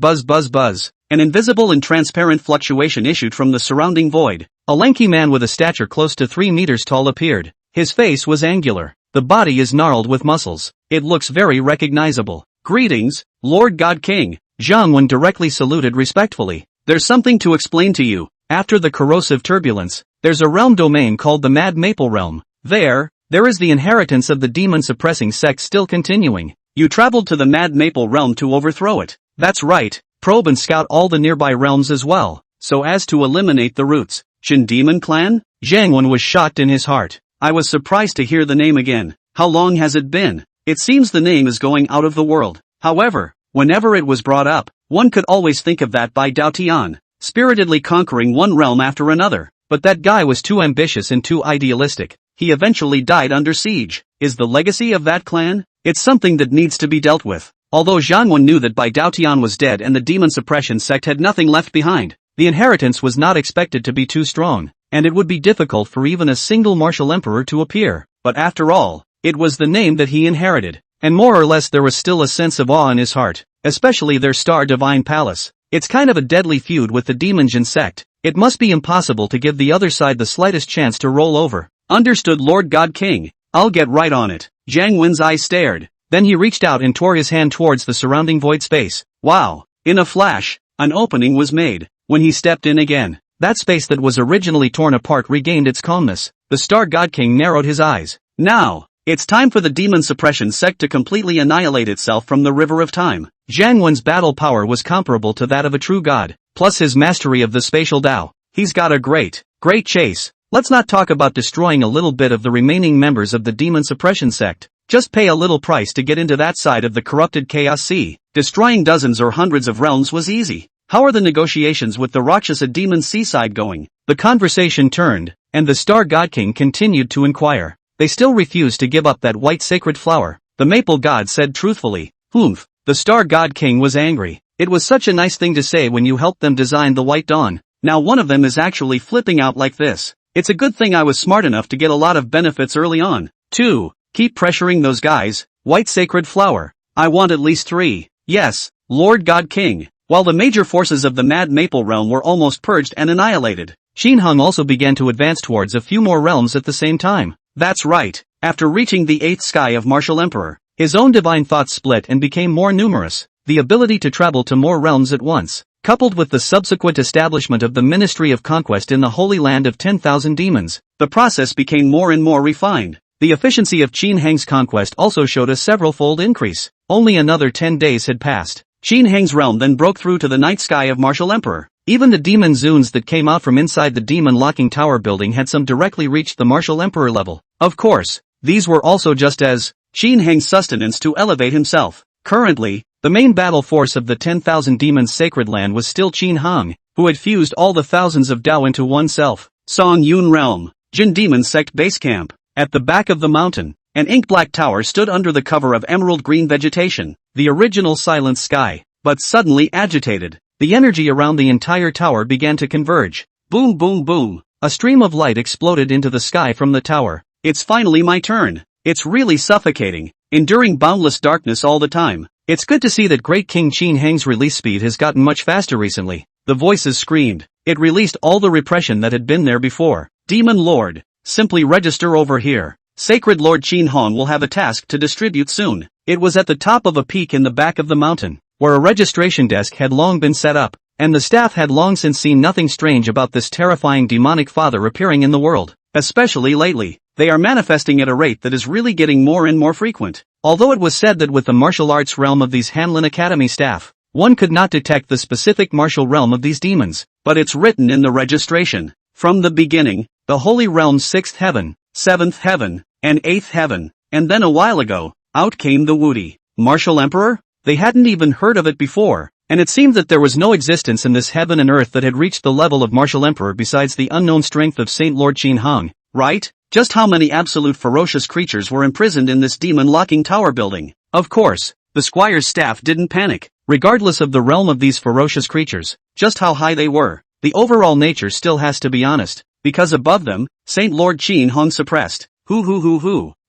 An invisible and transparent fluctuation issued from the surrounding void. A lanky man with a stature close to 3 meters tall appeared. His face was angular. The body is gnarled with muscles. It looks very recognizable. Greetings, Lord God King. Zhang Wen directly saluted respectfully. There's something to explain to you. After the corrosive turbulence, there's a realm domain called the Mad Maple Realm. There is the inheritance of the demon-suppressing sect still continuing. You traveled to the Mad Maple Realm to overthrow it. That's right, probe and scout all the nearby realms as well, so as to eliminate the roots. Jin Demon Clan? Zhang Wen was shocked in his heart. I was surprised to hear the name again. How long has it been? It seems the name is going out of the world. However, whenever it was brought up, one could always think of that Bai Daotian, spiritedly conquering one realm after another. But that guy was too ambitious and too idealistic. He eventually died under siege. Is the legacy of that clan? It's something that needs to be dealt with. Although Zhang Wen knew that Bai Daotian was dead and the demon suppression sect had nothing left behind, the inheritance was not expected to be too strong, and it would be difficult for even a single martial emperor to appear. But after all, it was the name that he inherited, and more or less there was still a sense of awe in his heart, especially their Star Divine Palace. It's kind of a deadly feud with the Demon Jin sect. It must be impossible to give the other side the slightest chance to roll over. Understood, Lord God King. I'll get right on it. Zhang Wen's eyes stared. Then he reached out and tore his hand towards the surrounding void space. Wow! In a flash, an opening was made. When he stepped in again, that space that was originally torn apart regained its calmness. The Star God King narrowed his eyes. Now, it's time for the demon suppression sect to completely annihilate itself from the river of time. Zhang Wen's battle power was comparable to that of a true god, plus his mastery of the spatial Tao. He's got a great chase. Let's not talk about destroying a little bit of the remaining members of the demon suppression sect. Just pay a little price to get into that side of the corrupted chaos sea. Destroying dozens or hundreds of realms was easy. How are the negotiations with the Rakshasa demon seaside going? The conversation turned, and the Star God King continued to inquire. They still refused to give up that white sacred flower. The Maple God said truthfully. Humph. The Star God King was angry. It was such a nice thing to say when you helped them design the White Dawn. Now one of them is actually flipping out like this. It's a good thing I was smart enough to get a lot of benefits early on. 2. Keep pressuring those guys. White sacred flower. I want at least 3. Yes, Lord God King. While the major forces of the Mad Maple realm were almost purged and annihilated, Xinheng also began to advance towards a few more realms at the same time. That's right. After reaching the 8th sky of Martial Emperor, his own divine thoughts split and became more numerous. The ability to travel to more realms at once, coupled with the subsequent establishment of the Ministry of Conquest in the Holy Land of 10,000 demons, the process became more and more refined. The efficiency of Qin Heng's conquest also showed a several-fold increase. Only another 10 days had passed. Qin Heng's realm then broke through to the night sky of Martial Emperor. Even the demon zoons that came out from inside the demon locking tower building had some directly reached the Martial Emperor level. Of course, these were also just as Qin Heng's sustenance to elevate himself. Currently, the main battle force of the 10,000 demons sacred land was still Qin Heng, who had fused all the thousands of Dao into oneself. Song Yun Realm, Jin Demon Sect Base Camp. At the back of the mountain, an ink-black tower stood under the cover of emerald-green vegetation, the original silent sky, but suddenly agitated. The energy around the entire tower began to converge. Boom boom boom. A stream of light exploded into the sky from the tower. It's finally my turn. It's really suffocating, enduring boundless darkness all the time. It's good to see that Great King Qin Heng's release speed has gotten much faster recently. The voices screamed. It released all the repression that had been there before. Demon Lord, simply register over here. Sacred Lord Qin Hong will have a task to distribute soon. It was at the top of a peak in the back of the mountain, where a registration desk had long been set up, and the staff had long since seen nothing strange about this terrifying demonic father appearing in the world. Especially lately, they are manifesting at a rate that is really getting more and more frequent. Although it was said that with the martial arts realm of these Hanlin Academy staff, one could not detect the specific martial realm of these demons, but it's written in the registration. From the beginning, the Holy Realm's 6th heaven, 7th heaven, and 8th heaven, and then a while ago, out came the Woody Martial Emperor? They hadn't even heard of it before, and it seemed that there was no existence in this heaven and earth that had reached the level of Martial Emperor besides the unknown strength of Saint Lord Qin Heng, right? Just how many absolute ferocious creatures were imprisoned in this demon-locking tower building? Of course, the squire's staff didn't panic, regardless of the realm of these ferocious creatures, just how high they were. The overall nature still has to be honest, because above them, Saint Lord Qin Heng suppressed.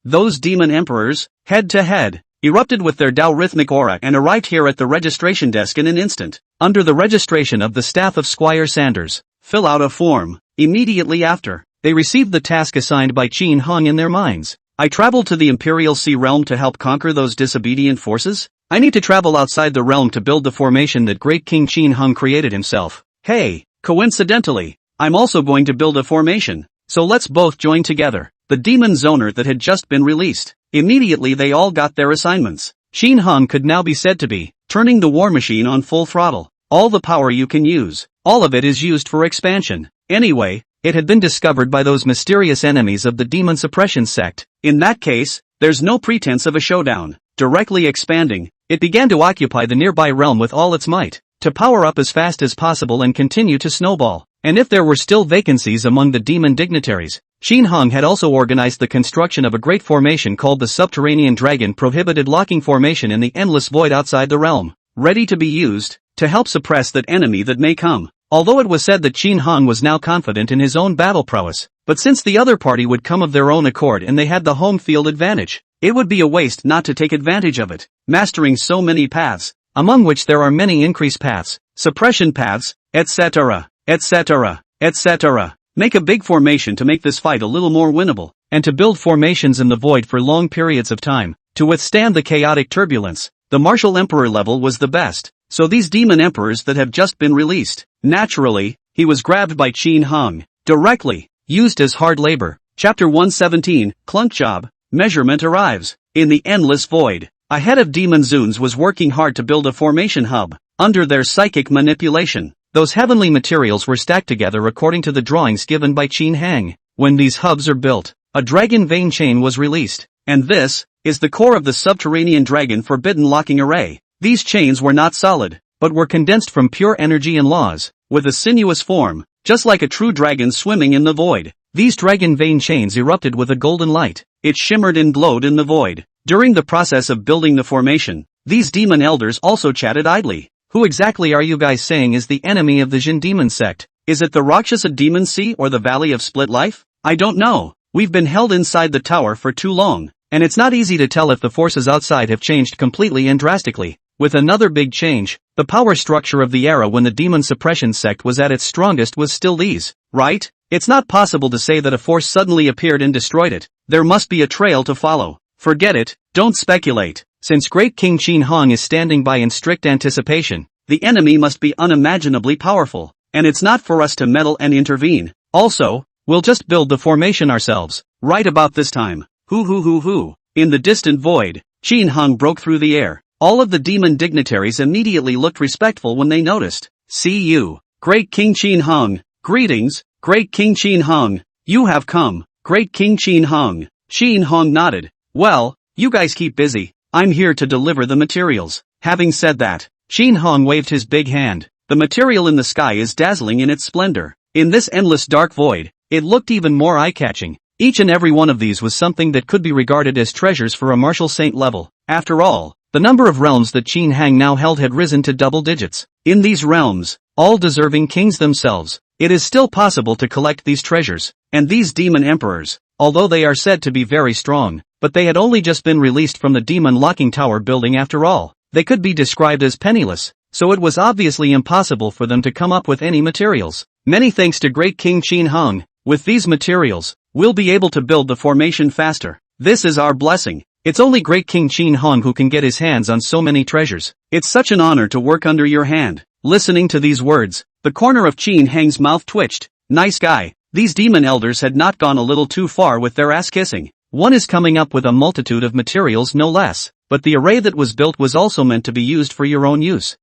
Those demon emperors, head to head, erupted with their Dao rhythmic aura and arrived here at the registration desk in an instant. Under the registration of the staff of Squire Sanders, fill out a form. Immediately after, they received the task assigned by Qin Heng in their minds. I traveled to the Imperial Sea Realm to help conquer those disobedient forces. I need to travel outside the realm to build the formation that Great King Qin Heng created himself. Hey, coincidentally, I'm also going to build a formation, so let's both join together. The demon zoner that had just been released. Immediately they all got their assignments. Qin Heng could now be said to be turning the war machine on full throttle. All the power you can use, all of it is used for expansion. Anyway, it had been discovered by those mysterious enemies of the demon suppression sect. In that case, there's no pretense of a showdown. Directly expanding, it began to occupy the nearby realm with all its might, to power up as fast as possible and continue to snowball. And if there were still vacancies among the demon dignitaries, Qin Heng had also organized the construction of a great formation called the Subterranean Dragon Prohibited Locking Formation in the endless void outside the realm, ready to be used, to help suppress that enemy that may come. Although it was said that Qin Heng was now confident in his own battle prowess, but since the other party would come of their own accord and they had the home field advantage, it would be a waste not to take advantage of it, mastering so many paths, among which there are many increase paths, suppression paths, etc., etc., etc. Make a big formation to make this fight a little more winnable, and to build formations in the void for long periods of time, To withstand the chaotic turbulence, the martial emperor level was the best. So these demon emperors that have just been released, naturally, he was grabbed by Qin Hung, directly, used as hard labor. Chapter 117, Clunk Job, Measurement arrives. In the endless void, a head of demon Zuns was working hard to build a formation hub. Under their psychic manipulation, those heavenly materials were stacked together according to the drawings given by Qin Hang. When these hubs are built, a dragon vein chain was released, and this is the core of the subterranean dragon forbidden locking array. These chains were not solid, but were condensed from pure energy and laws, with a sinuous form, just like a true dragon swimming in the void. These dragon vein chains erupted with a golden light. It shimmered and glowed in the void. During the process of building the formation, these demon elders also chatted idly. Who exactly are you guys saying is the enemy of the Jin demon sect? Is it the Rakshasa demon sea or the Valley of Split Life? I don't know. We've been held inside the tower for too long, and it's not easy to tell if the forces outside have changed completely and drastically. With another big change, the power structure of the era when the demon suppression sect was at its strongest was still these, right? It's not possible to say that a force suddenly appeared and destroyed it. There must be a trail to follow. Forget it, don't speculate. Since Great King Qin Hong is standing by in strict anticipation, the enemy must be unimaginably powerful, and it's not for us to meddle and intervene. Also, we'll just build the formation ourselves. Right about this time, in the distant void, Qin Hong broke through the air. All of the demon dignitaries immediately looked respectful when they noticed. See you, Great King Qin Hong. Greetings, Great King Qin Hong. You have come, Great King Qin Hong. Qin Hong nodded. Well, you guys keep busy. I'm here to deliver the materials. Having said that, Qin Hong waved his big hand. The material in the sky is dazzling in its splendor. In this endless dark void, it looked even more eye-catching. Each and every one of these was something that could be regarded as treasures for a martial saint level. After all, the number of realms that Qin Hang now held had risen to double digits. In these realms, all deserving kings themselves, it is still possible to collect these treasures. And these demon emperors, although they are said to be very strong, but they had only just been released from the demon locking tower building after all. They could be described as penniless, so it was obviously impossible for them to come up with any materials. Many thanks to Great King Qin Hung. With these materials, we'll be able to build the formation faster. This is our blessing. It's only Great King Qin Hong who can get his hands on so many treasures. It's such an honor to work under your hand. Listening to these words, the corner of Qin Hang's mouth twitched. Nice guy. These demon elders had not gone a little too far with their ass kissing. One is coming up with a multitude of materials no less, but the array that was built was also meant to be used for your own use.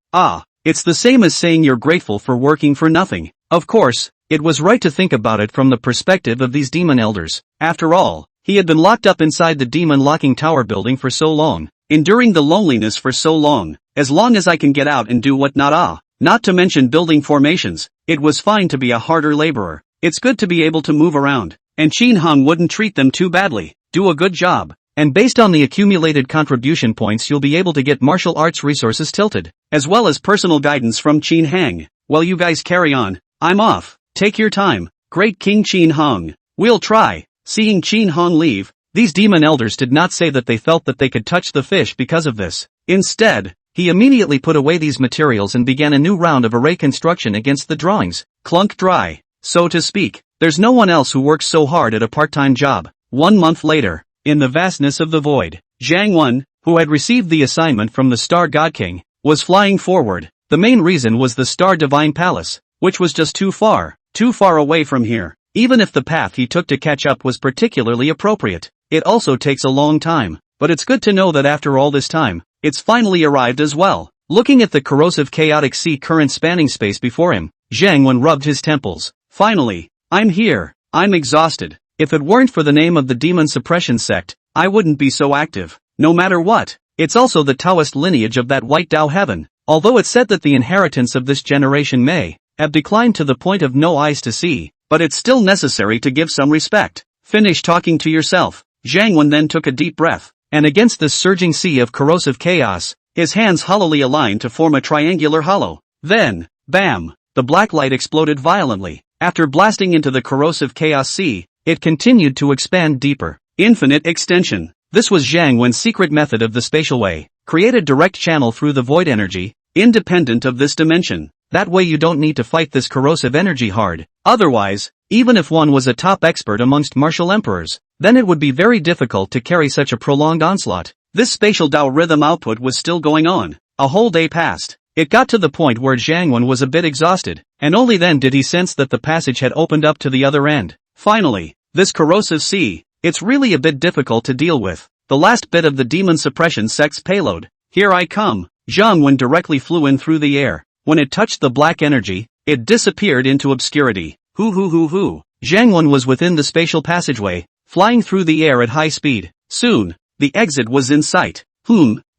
It's the same as saying you're grateful for working for nothing. Of course, it was right to think about it from the perspective of these demon elders. After all, he had been locked up inside the demon locking tower building for so long, enduring the loneliness for so long. As long as I can get out and do what not to mention building formations, it was fine to be a harder laborer. It's good to be able to move around, and Qin Hong wouldn't treat them too badly. Do a good job. And based on the accumulated contribution points you'll be able to get martial arts resources tilted, as well as personal guidance from Qin Hang. Well, you guys carry on. I'm off. Take your time, Great King Qin Hong. We'll try. Seeing Qin Hong leave, these demon elders did not say that they felt that they could touch the fish because of this. Instead, he immediately put away these materials and began a new round of array construction against the drawings. Clunk dry, so to speak. There's no one else who works so hard at a part-time job. 1 month later, in the vastness of the void, Zhang Wen, who had received the assignment from the Star God King, was flying forward. The main reason was the Star Divine Palace, which was just too far away from here. Even if the path he took to catch up was particularly appropriate, it also takes a long time. But it's good to know that after all this time, it's finally arrived as well. Looking at the corrosive chaotic sea current spanning space before him, Zhang Wen rubbed his temples. Finally, I'm here. I'm exhausted. If it weren't for the name of the demon suppression sect, I wouldn't be so active. No matter what, it's also the Taoist lineage of that white Tao heaven. Although it's said that the inheritance of this generation may have declined to the point of no eyes to see, but it's still necessary to give some respect. Finish talking to yourself. Zhang Wen then took a deep breath, and against this surging sea of corrosive chaos, his hands hollowly aligned to form a triangular hollow. Then, bam! The black light exploded violently. After blasting into the corrosive chaos sea, it continued to expand deeper. Infinite extension. This was Zhang Wen's secret method of the spatial way. Create a direct channel through the void energy, independent of this dimension. That way you don't need to fight this corrosive energy hard. Otherwise, even if one was a top expert amongst martial emperors, then it would be very difficult to carry such a prolonged onslaught. this spatial Dao rhythm output was still going on. A whole day passed. It got to the point where Zhang Wen was a bit exhausted, and only then did he sense that the passage had opened up to the other end. Finally, this corrosive sea, it's really a bit difficult to deal with. The last bit of the demon suppression sect's payload. Here I come. Zhang Wen directly flew in through the air. When it touched the black energy, it disappeared into obscurity. Hoo. Zhang Wen was within the spatial passageway, flying through the air at high speed. Soon, the exit was in sight.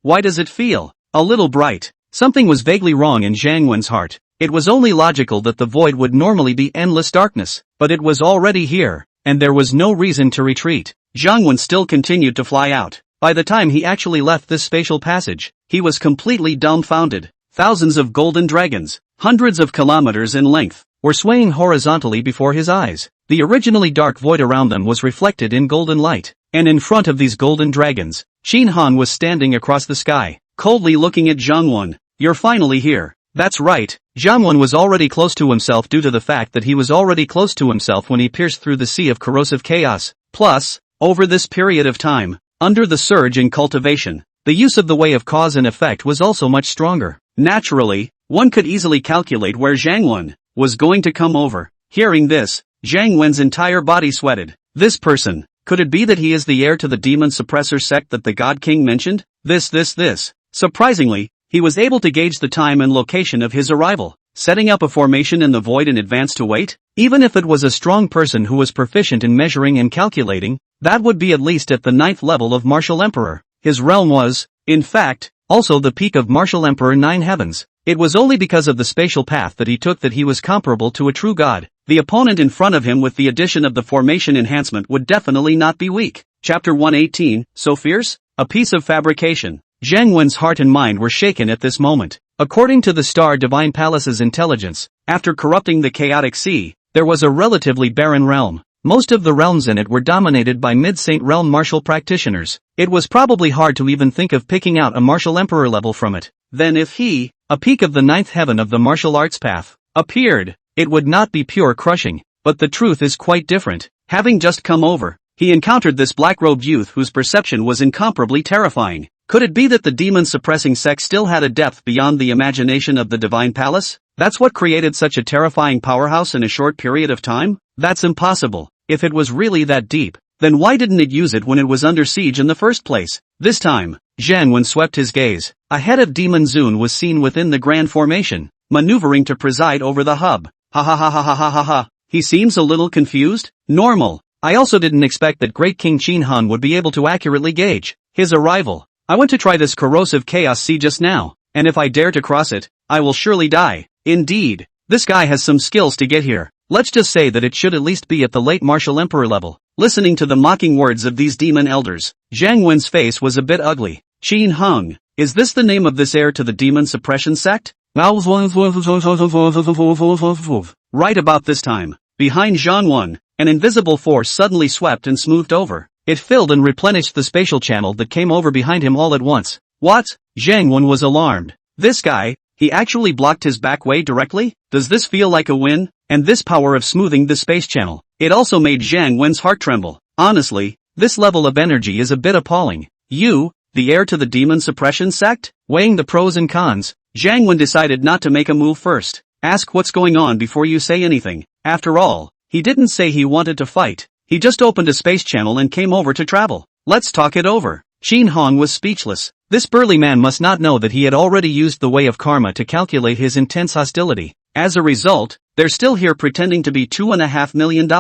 Why does it feel a little bright? Something was vaguely wrong in Zhang Wen's heart. It was only logical that the void would normally be endless darkness, but it was already here, and there was no reason to retreat. Zhang Wen still continued to fly out. By the time he actually left this spatial passage, he was completely dumbfounded. Thousands of golden dragons, hundreds of kilometers in length, were swaying horizontally before his eyes. The originally dark void around them was reflected in golden light, and in front of these golden dragons, Qin Han was standing across the sky, coldly looking at Zhang Wen. You're finally here. That's right, Zhang Wen was already close to himself due to the fact that he was already close to himself when he pierced through the sea of corrosive chaos. Plus, over this period of time, under the surge in cultivation, the use of the way of cause and effect was also much stronger. Naturally, one could easily calculate where Zhang Wen was going to come over. Hearing this, Zhang Wen's entire body sweated. This person, could it be that he is the heir to the demon suppressor sect that the God King mentioned? This. Surprisingly, he was able to gauge the time and location of his arrival, setting up a formation in the void in advance to wait. Even if it was a strong person who was proficient in measuring and calculating, that would be at least at the 9th level of Martial Emperor. His realm was, in fact, also the peak of Martial Emperor 9 Heavens. It was only because of the spatial path that he took that he was comparable to a true god. The opponent in front of him with the addition of the formation enhancement would definitely not be weak. Chapter 118, So Fierce? A piece of fabrication. Zhang Wen's heart and mind were shaken at this moment. According to the Star Divine Palace's intelligence, after corrupting the chaotic sea, there was a relatively barren realm. Most of the realms in it were dominated by mid-saint realm martial practitioners. It was probably hard to even think of picking out a martial emperor level from it. Then if he, a peak of the 9th heaven of the martial arts path, appeared, it would not be pure crushing, but the truth is quite different. Having just come over, he encountered this black-robed youth whose perception was incomparably terrifying. Could it be that the demon-suppressing sect still had a depth beyond the imagination of the Divine Palace? That's what created such a terrifying powerhouse in a short period of time? That's impossible. If it was really that deep, then why didn't it use it when it was under siege in the first place? This time, Zhang Wen swept his gaze. A head of Demon Zun was seen within the grand formation, maneuvering to preside over the hub. Ha. He seems a little confused? Normal. I also didn't expect that Great King Qin Han would be able to accurately gauge his arrival. I went to try this corrosive chaos sea just now, and if I dare to cross it, I will surely die. Indeed, this guy has some skills to get here. Let's just say that it should at least be at the late Martial Emperor level. Listening to the mocking words of these demon elders, Zhang Wen's face was a bit ugly. Qin Hung, is this the name of this heir to the demon suppression sect? Right about this time, behind Zhang Wen, an invisible force suddenly swept and smoothed over. It filled and replenished the spatial channel that came over behind him all at once. What? Zhang Wen was alarmed. This guy, he actually blocked his back way directly? Does this feel like a win? And this power of smoothing the space channel, it also made Zhang Wen's heart tremble. Honestly, this level of energy is a bit appalling. You, the heir to the demon suppression sect? Weighing the pros and cons, Zhang Wen decided not to make a move first. Ask what's going on before you say anything. After all, he didn't say he wanted to fight. He just opened a space channel and came over to travel. Let's talk it over. Qin Hong was speechless. This burly man must not know that he had already used the way of karma to calculate his intense hostility. As a result, they're still here pretending to be $2.5 million.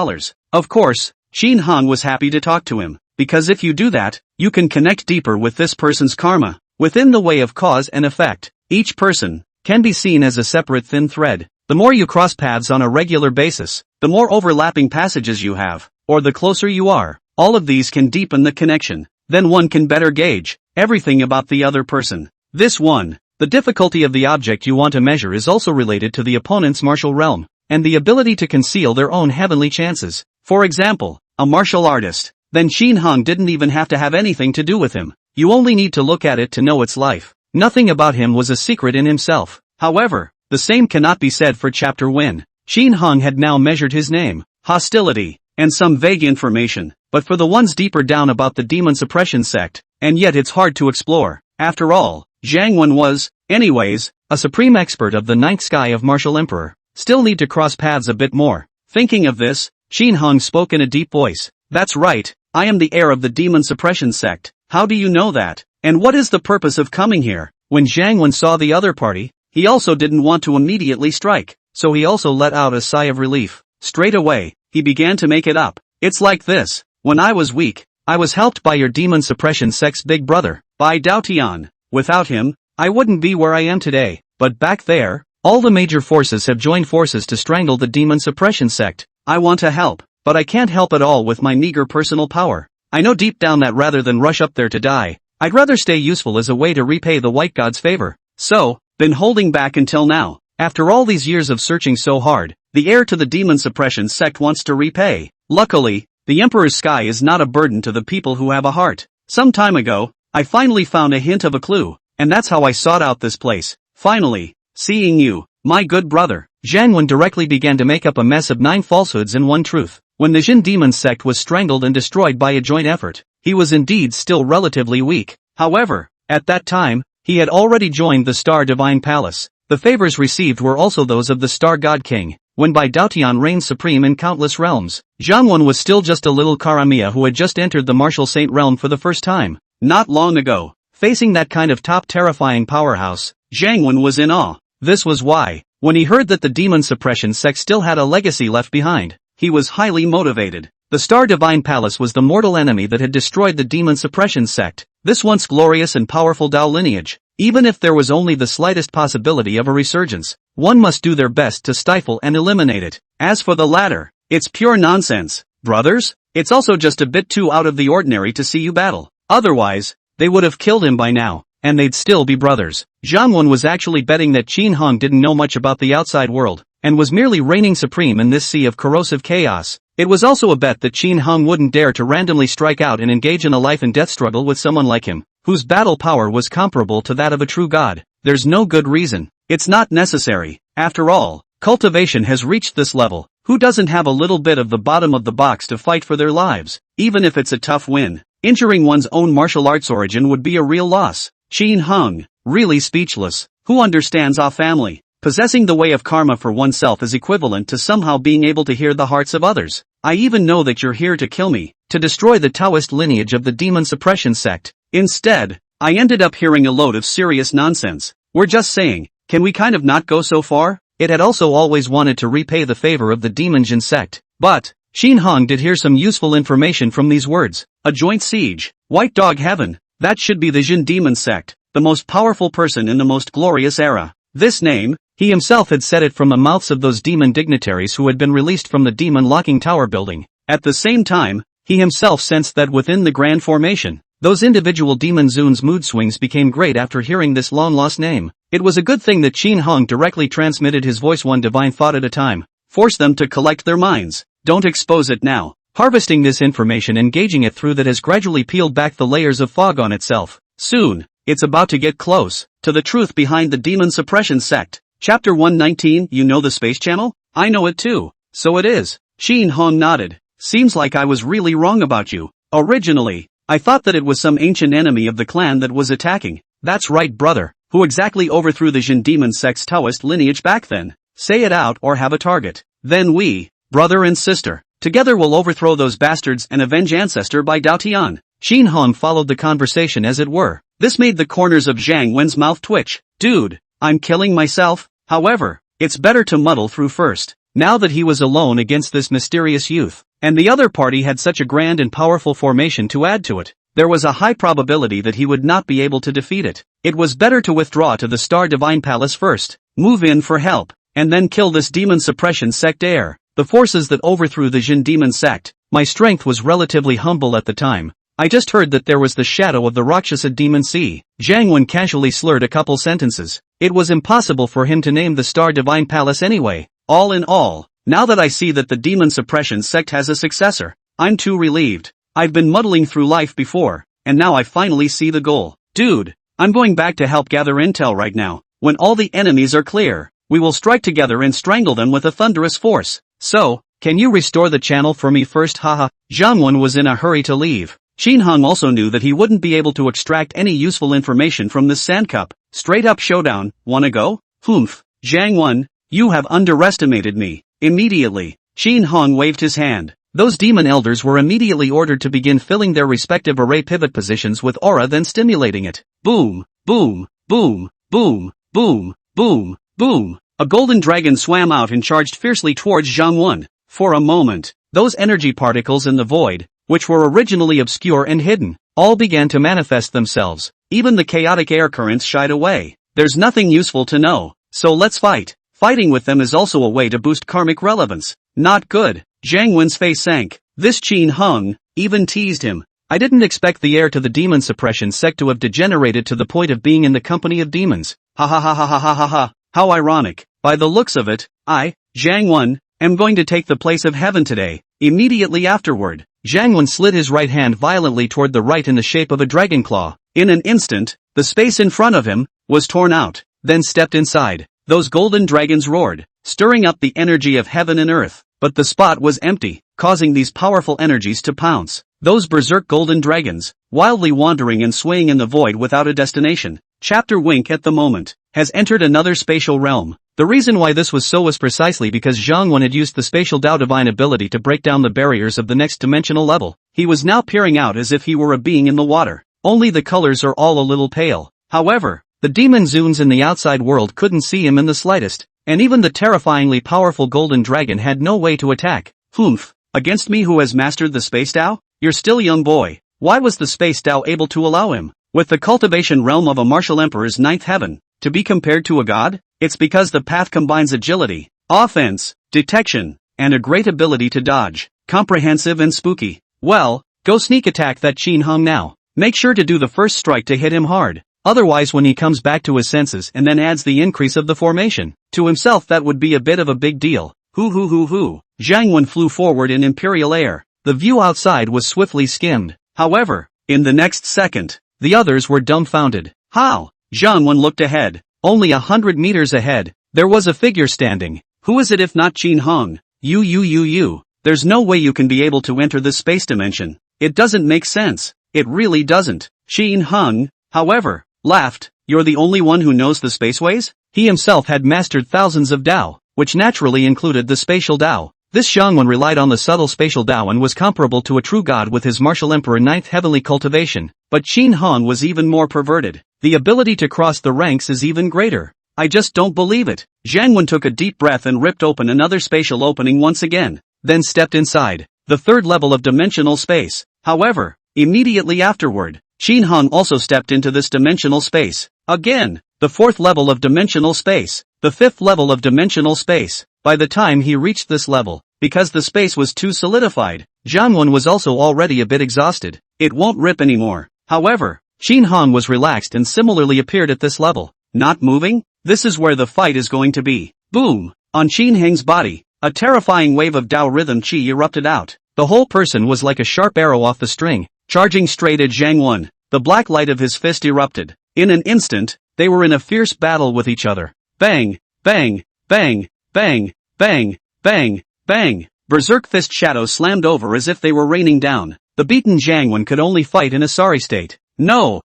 Of course, Qin Hong was happy to talk to him, because if you do that, you can connect deeper with this person's karma. Within the way of cause and effect, each person can be seen as a separate thin thread. The more you cross paths on a regular basis, the more overlapping passages you have, or the closer you are. All of these can deepen the connection. Then one can better gauge everything about the other person. The difficulty of the object you want to measure is also related to the opponent's martial realm, and the ability to conceal their own heavenly chances. For example, a martial artist. Then Qin Hong didn't even have to have anything to do with him. You only need to look at it to know its life. Nothing about him was a secret in himself. However, the same cannot be said for Chapter Wen. Qin Hong had now measured his name, hostility, and some vague information, but for the ones deeper down about the demon suppression sect, and yet it's hard to explore. After all, Zhang Wen was, anyways, a supreme expert of the ninth sky of Martial Emperor. Still need to cross paths a bit more. Thinking of this, Qin Hong spoke in a deep voice. That's right, I am the heir of the demon suppression sect. How do you know that? And what is the purpose of coming here? When Zhang Wen saw the other party, he also didn't want to immediately strike, so he also let out a sigh of relief. Straight away, he began to make it up. It's like this. When I was weak, I was helped by your demon suppression sect's big brother, by Dao Tian. Without him, I wouldn't be where I am today. But back there, all the major forces have joined forces to strangle the demon suppression sect. I want to help, but I can't help at all with my meager personal power. I know deep down that rather than rush up there to die, I'd rather stay useful as a way to repay the white god's favor. So, been holding back until now. After all these years of searching so hard, the heir to the demon suppression sect wants to repay. Luckily, the Emperor's sky is not a burden to the people who have a heart. Some time ago, I finally found a hint of a clue, and that's how I sought out this place. Finally, seeing you, my good brother. Zhang Wen directly began to make up a mess of 9 falsehoods and 1 truth. When the Jin demon sect was strangled and destroyed by a joint effort, he was indeed still relatively weak. However, at that time, he had already joined the Star Divine Palace. The favors received were also those of the Star God King, when Bai Daotian reigned supreme in countless realms. Zhang Wen was still just a little Karamia who had just entered the martial saint realm for the first time. Not long ago, facing that kind of top terrifying powerhouse, Zhang Wen was in awe. This was why, when he heard that the demon suppression sect still had a legacy left behind, he was highly motivated. The Star Divine Palace was the mortal enemy that had destroyed the demon suppression sect, this once glorious and powerful Dao lineage. Even if there was only the slightest possibility of a resurgence, one must do their best to stifle and eliminate it. As for the latter, it's pure nonsense. Brothers, it's also just a bit too out of the ordinary to see you battle. Otherwise, they would have killed him by now, and they'd still be brothers. Zhang Wen was actually betting that Qin Hong didn't know much about the outside world, and was merely reigning supreme in this sea of corrosive chaos. It was also a bet that Qin Hong wouldn't dare to randomly strike out and engage in a life and death struggle with someone like him, whose battle power was comparable to that of a true god. There's no good reason. It's not necessary. After all, cultivation has reached this level. Who doesn't have a little bit of the bottom of the box to fight for their lives? Even if it's a tough win, injuring one's own martial arts origin would be a real loss. Qin Hong, really speechless. Who understands our family? Possessing the way of karma for oneself is equivalent to somehow being able to hear the hearts of others. I even know that you're here to kill me, to destroy the Taoist lineage of the demon suppression sect. Instead, I ended up hearing a load of serious nonsense. We're just saying, can we kind of not go so far? It had also always wanted to repay the favor of the demon Jin sect. But, Qin Hong did hear some useful information from these words. A joint siege. White dog heaven. That should be the Jin demon sect, the most powerful person in the most glorious era. This name, he himself had said it from the mouths of those demon dignitaries who had been released from the demon locking tower building. At the same time, he himself sensed that within the grand formation, those individual demon Zun's mood swings became great after hearing this long-lost name. It was a good thing that Qin Hong directly transmitted his voice one divine thought at a time. Force them to collect their minds. Don't expose it now. Harvesting this information and gauging it through that has gradually peeled back the layers of fog on itself. Soon, it's about to get close to the truth behind the demon suppression sect. Chapter 119. You know the Space Channel? I know it too. So it is. Qin Hong nodded. Seems like I was really wrong about you. Originally, I thought that it was some ancient enemy of the clan that was attacking. That's right, brother. Who exactly overthrew the Jin demon sect's Taoist lineage back then? Say it out or have a target. Then we, brother and sister, together will overthrow those bastards and avenge ancestor by Dao Tian. Qin Hong followed the conversation as it were. This made the corners of Zhang Wen's mouth twitch. Dude, I'm killing myself. However, it's better to muddle through first. Now that he was alone against this mysterious youth, and the other party had such a grand and powerful formation to add to it, there was a high probability that he would not be able to defeat it. It was better to withdraw to the Star Divine Palace first, move in for help, and then kill this demon suppression sect heir. The forces that overthrew the Jin demon sect. My strength was relatively humble at the time. I just heard that there was the shadow of the Rakshasa demon sea. Zhang Wen casually slurred a couple sentences. It was impossible for him to name the Star Divine Palace anyway. All in all, now that I see that the demon suppression sect has a successor, I'm too relieved. I've been muddling through life before, and now I finally see the goal. Dude, I'm going back to help gather intel right now. When all the enemies are clear, we will strike together and strangle them with a thunderous force. So, Can you restore the channel for me first? Haha. Zhang Wen was in a hurry to leave. Qin Heng also knew that he wouldn't be able to extract any useful information from this sandcup. Straight up showdown, wanna go? Humph. Zhang Wen, you have underestimated me. Immediately, Qin Heng waved his hand. Those demon elders were immediately ordered to begin filling their respective array pivot positions with aura, then stimulating it. Boom, boom, boom, boom, boom, boom, boom. A golden dragon swam out and charged fiercely towards Zhang Wen. For a moment, those energy particles in the void, which were originally obscure and hidden, all began to manifest themselves. Even the chaotic air currents shied away. There's nothing useful to know, so let's fight. Fighting with them is also a way to boost karmic relevance. Not good. Zhang Wen's face sank. This Qin Heng even teased him. I didn't expect the heir to the demon suppression sect to have degenerated to the point of being in the company of demons. Ha ha ha ha ha ha ha ha. How ironic. By the looks of it, I, Zhang Wen, am going to take the place of heaven today. Immediately afterward, Zhang Wen slid his right hand violently toward the right in the shape of a dragon claw. In an instant, the space in front of him was torn out, then stepped inside. Those golden dragons roared, stirring up the energy of heaven and earth. But the spot was empty, causing these powerful energies to pounce. Those berserk golden dragons, wildly wandering and swaying in the void without a destination. Chapter Wink at the moment, has entered another spatial realm. The reason why this was so was precisely because Zhang Wen had used the spatial Dao divine ability to break down the barriers of the next dimensional level. He was now peering out as if he were a being in the water. Only the colors are all a little pale. However, the demon Zuns in the outside world couldn't see him in the slightest. And even the terrifyingly powerful golden dragon had no way to attack. Humph. Against me who has mastered the space Dao? You're still young boy. Why was the space Dao able to allow him, with the cultivation realm of a martial emperor's ninth heaven, to be compared to a god? It's because the path combines agility, offense, detection, and a great ability to dodge. Comprehensive and spooky. Well, go sneak attack that Qin Heng now. Make sure to do the first strike to hit him hard. Otherwise when he comes back to his senses and then adds the increase of the formation to himself, that would be a bit of a big deal. Hoo. Zhang Wen flew forward in imperial air. The view outside was swiftly skimmed. However, in the next second, the others were dumbfounded. How? Zhang Wen looked ahead. Only 100 meters ahead, there was a figure standing. Who is it if not Qin Heng? You. There's no way you can be able to enter this space dimension. It doesn't make sense. It really doesn't. Qin Heng, however, laughed. You're the only one who knows the spaceways? He himself had mastered thousands of Dao, which naturally included the spatial Dao. This Zhang Wen relied on the subtle spatial Dao and was comparable to a true god with his martial emperor ninth heavenly cultivation. But Qin Heng was even more perverted. The ability to cross the ranks is even greater. I just don't believe it. Zhang Wen took a deep breath and ripped open another spatial opening once again, then stepped inside the third level of dimensional space. However, immediately afterward, Qin Heng also stepped into this dimensional space. Again, the fourth level of dimensional space, the fifth level of dimensional space. By the time he reached this level, because the space was too solidified, Zhang Wen was also already a bit exhausted. It won't rip anymore. However, Qin Heng was relaxed and similarly appeared at this level. Not moving? This is where the fight is going to be. Boom! On Qin Heng's body, a terrifying wave of Dao rhythm chi erupted out. The whole person was like a sharp arrow off the string, charging straight at Zhang Wen. The black light of his fist erupted. In an instant, they were in a fierce battle with each other. Bang! Bang! Bang! Bang! Bang! Bang! Bang! Berserk fist shadows slammed over as if they were raining down. The beaten Zhang Wen could only fight in a sorry state. No!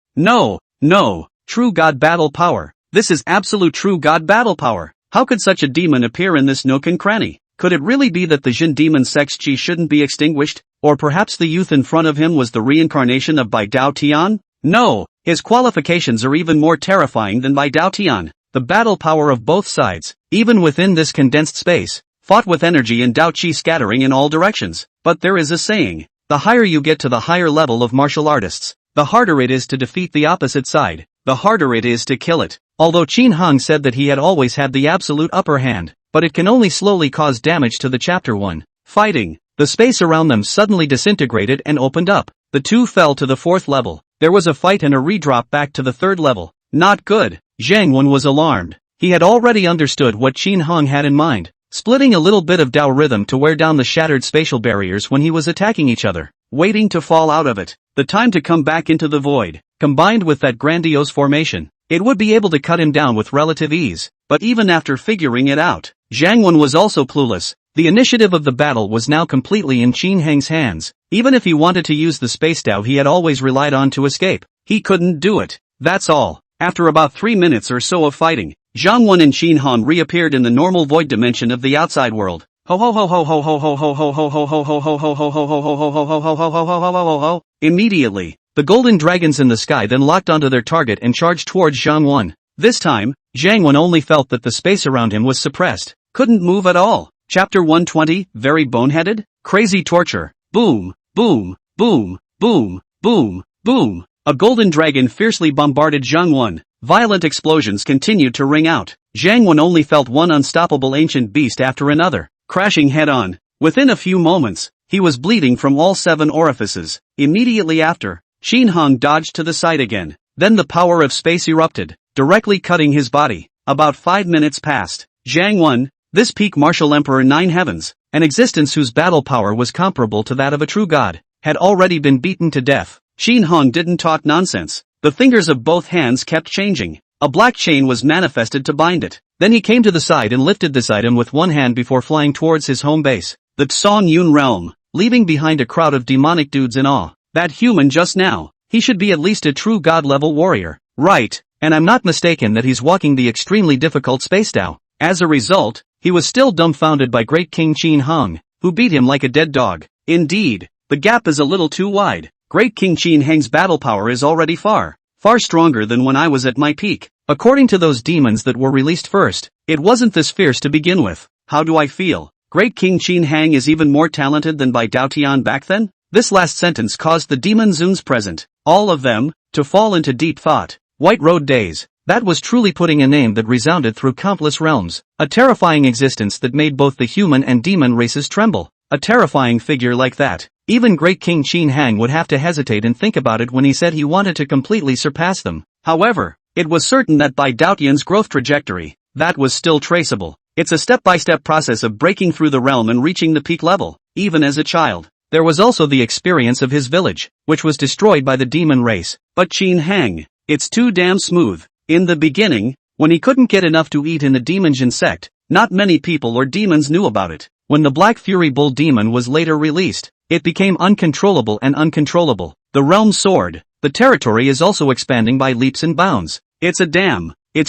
True god battle power. This is absolute true god battle power. How could such a demon appear in this nook and cranny? Could it really be that the Jin demon sect's chi shouldn't be extinguished? Or perhaps the youth in front of him was the reincarnation of Bai Dao Tian? No! His qualifications are even more terrifying than Bai Dao Tian. The battle power of both sides, even within this condensed space, fought with energy and Dao Chi scattering in all directions. But there is a saying, the higher you get to the higher level of martial artists, the harder it is to defeat the opposite side, the harder it is to kill it. Although Qin Heng said that he had always had the absolute upper hand, but it can only slowly cause damage to the Chapter 1. Fighting. The space around them suddenly disintegrated and opened up. The two fell to the fourth level. There was a fight and a redrop back to the third level. Not good. Zhang Wen was alarmed. He had already understood what Qin Heng had in mind, splitting a little bit of Dao rhythm to wear down the shattered spatial barriers when he was attacking each other, waiting to fall out of it. The time to come back into the void, combined with that grandiose formation, it would be able to cut him down with relative ease. But even after figuring it out, Zhang Wen was also clueless. The initiative of the battle was now completely in Qin Heng's hands. Even if he wanted to use the space Dao he had always relied on to escape, he couldn't do it. That's all. After about 3 minutes or so of fighting, Zhang Wen and Qin Hong reappeared in the normal void dimension of the outside world. Immediately, the golden dragons in the sky then locked onto their target and charged towards Zhang Wen. This time, Zhang Wen only felt that the space around him was suppressed, couldn't move at all. Chapter 120, Very Boneheaded? Crazy Torture. Boom, boom, boom, boom, boom, boom. A golden dragon fiercely bombarded Zhang Wen. Violent explosions continued to ring out. Zhang Wen only felt one unstoppable ancient beast after another, crashing head-on. Within a few moments, he was bleeding from all 7 orifices. Immediately after, Qin Hong dodged to the side again. Then the power of space erupted, directly cutting his body. About 5 minutes passed. Zhang Wen, this peak martial emperor 9 heavens, an existence whose battle power was comparable to that of a true god, had already been beaten to death. Qin Hong didn't talk nonsense. The fingers of both hands kept changing. A black chain was manifested to bind it. Then he came to the side and lifted this item with one hand before flying towards his home base, the Tsong Yun realm, leaving behind a crowd of demonic dudes in awe. That human just now, he should be at least a true god-level warrior. Right, and I'm not mistaken that he's walking the extremely difficult space Dao. As a result, he was still dumbfounded by Great King Qin Hong, who beat him like a dead dog. Indeed, the gap is a little too wide. Great King Qin Heng's battle power is already far stronger than when I was at my peak. According to those demons that were released first, it wasn't this fierce to begin with. How do I feel? Great King Qin Heng is even more talented than Bai Daotian back then? This last sentence caused the demon Zuns present, all of them, to fall into deep thought. White Road Days. That was truly putting a name that resounded through countless realms. A terrifying existence that made both the human and demon races tremble. A terrifying figure like that. Even Great King Qin Heng would have to hesitate and think about it when he said he wanted to completely surpass them. However, it was certain that by Daotian's growth trajectory, that was still traceable. It's a step-by-step process of breaking through the realm and reaching the peak level, even as a child. There was also the experience of his village, which was destroyed by the demon race. But Qin Heng, it's too damn smooth. In the beginning, when he couldn't get enough to eat in the Demonjin sect, not many people or demons knew about it. When the Black Fury Bull demon was later released, it became uncontrollable and uncontrollable. The realm soared. The territory is also expanding by leaps and bounds. It's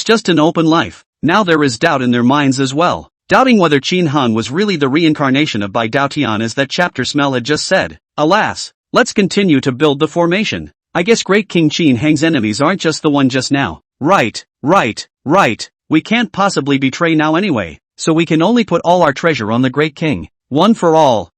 just an open life. Now there is doubt in their minds as well. Doubting whether Qin Han was really the reincarnation of Bai Daotian as that chapter smell had just said. Alas, let's continue to build the formation. I guess Great King Qin Heng's enemies aren't just the one just now. Right. We can't possibly betray now anyway, so we can only put all our treasure on the Great King. One for all.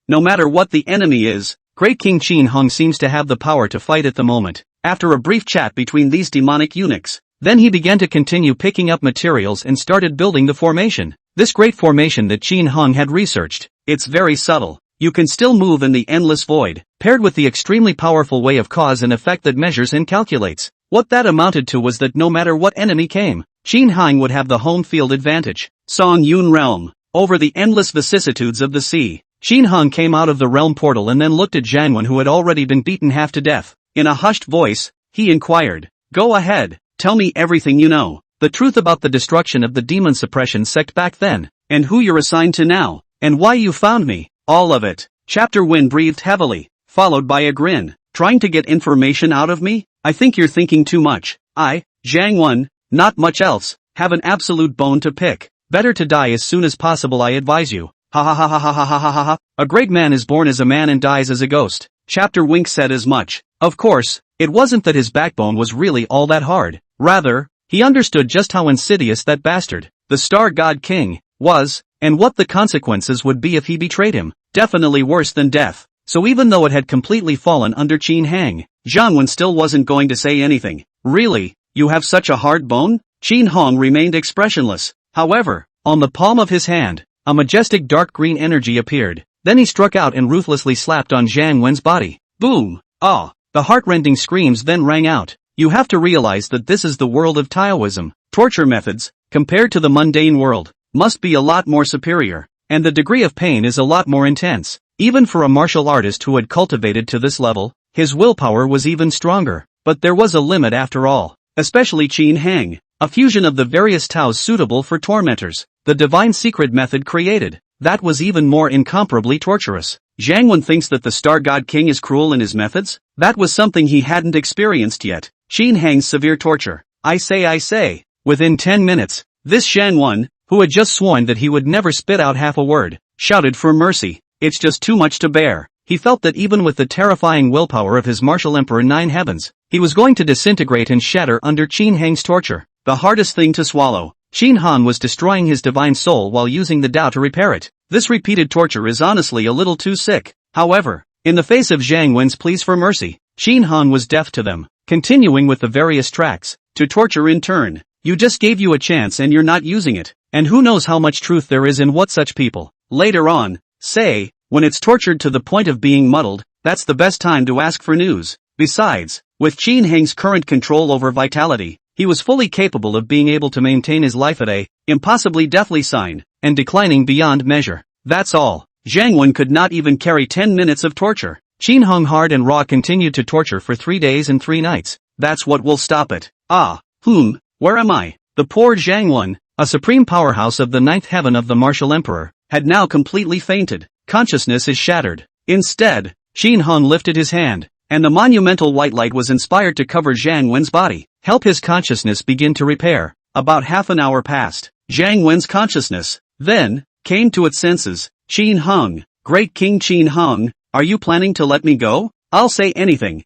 No matter what the enemy is, Great King Qin Hong seems to have the power to fight at the moment. After a brief chat between these demonic eunuchs, then he began to continue picking up materials and started building the formation. This great formation that Qin Hong had researched. It's very subtle. You can still move in the endless void, paired with the extremely powerful way of cause and effect that measures and calculates. What that amounted to was that no matter what enemy came, Qin Hong would have the home field advantage. Song Yun Realm. Over the endless vicissitudes of the sea, Qin Hong came out of the realm portal and then looked at Zhang Wen, who had already been beaten half to death. In a hushed voice, he inquired, "Go ahead, tell me everything you know. The truth about the destruction of the demon suppression sect back then, and who you're assigned to now, and why you found me. All of it." Chapter Win breathed heavily, followed by a grin. "Trying to get information out of me? I think you're thinking too much. I, Zhang Wen, not much else, have an absolute bone to pick. Better to die as soon as possible, I advise you. Ha ha ha ha ha ha ha ha ha ha. A great man is born as a man and dies as a ghost." Chapter Wink said as much. Of course, it wasn't that his backbone was really all that hard. Rather, he understood just how insidious that bastard, the Star God King, was, and what the consequences would be if he betrayed him. Definitely worse than death. So even though it had completely fallen under Qin Heng, Zhang Wen still wasn't going to say anything. "Really? You have such a hard bone?" Qin Hong remained expressionless. However, on the palm of his hand, a majestic dark green energy appeared. Then he struck out and ruthlessly slapped on Zhang Wen's body. Boom! Ah! The heart-rending screams then rang out. You have to realize that this is the world of Taoism. Torture methods, compared to the mundane world, must be a lot more superior, and the degree of pain is a lot more intense. Even for a martial artist who had cultivated to this level, his willpower was even stronger. But there was a limit after all. Especially Qin Heng. a fusion of the various taos suitable for tormentors. The divine secret method created. That was even more incomparably torturous. Zhang Wen thinks that the Star God King is cruel in his methods? That was something he hadn't experienced yet. Qin Hang's severe torture. I say. Within 10 minutes, this Zhang Wen, who had just sworn that he would never spit out half a word, shouted for mercy. It's just too much to bear. He felt that even with the terrifying willpower of his martial emperor Nine Heavens, he was going to disintegrate and shatter under Qin Hang's torture. The hardest thing to swallow. Qin Han was destroying his divine soul while using the Tao to repair it. This repeated torture is honestly a little too sick. However, in the face of Zhang Wen's pleas for mercy, Qin Han was deaf to them, continuing with the various tracks, to torture in turn. You just gave you a chance and you're not using it. And who knows how much truth there is in what such people, later on, say, when it's tortured to the point of being muddled, that's the best time to ask for news. Besides, with Qin Hang's current control over vitality, he was fully capable of being able to maintain his life at a, impossibly deathly sign, and declining beyond measure. That's all. Zhang Wen could not even carry 10 minutes of torture. Qin Hang hard and raw continued to torture for 3 days and 3 nights. That's what will stop it. Where am I? The poor Zhang Wen, a supreme powerhouse of the ninth heaven of the martial emperor, had now completely fainted. Consciousness is shattered. Instead, Qin Hang lifted his hand, and the monumental white light was inspired to cover Zhang Wen's body, help his consciousness begin to repair. About half an hour passed. Zhang Wen's consciousness, then, came to its senses. Qin Hang, Great King Qin Hang, are you planning to let me go? I'll say anything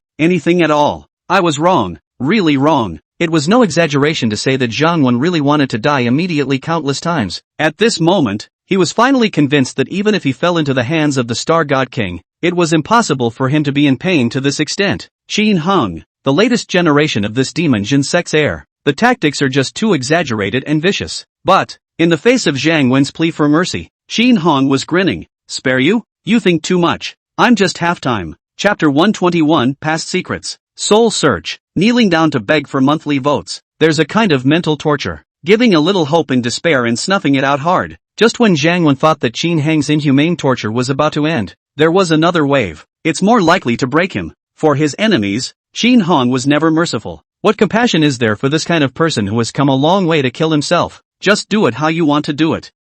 at all. I was wrong, really wrong. It was no exaggeration to say that Zhang Wen really wanted to die immediately countless times. At this moment, he was finally convinced that even if he fell into the hands of the Star God King, it was impossible for him to be in pain to this extent. Qin Hang, the latest generation of this demon Jin sect's heir. The tactics are just too exaggerated and vicious. But, in the face of Zhang Wen's plea for mercy, Qin Hang was grinning. Spare you? You think too much. I'm just half-time. Chapter 121, Past Secrets. Soul Search. Kneeling down to beg for monthly votes. There's a kind of mental torture. Giving a little hope in despair and snuffing it out hard. Just when Zhang Wen thought that Qin Hang's inhumane torture was about to end, there was another wave. It's more likely to break him. For his enemies, Qin Hang was never merciful. What compassion is there for this kind of person who has come a long way to kill himself? Just do it how you want to do it.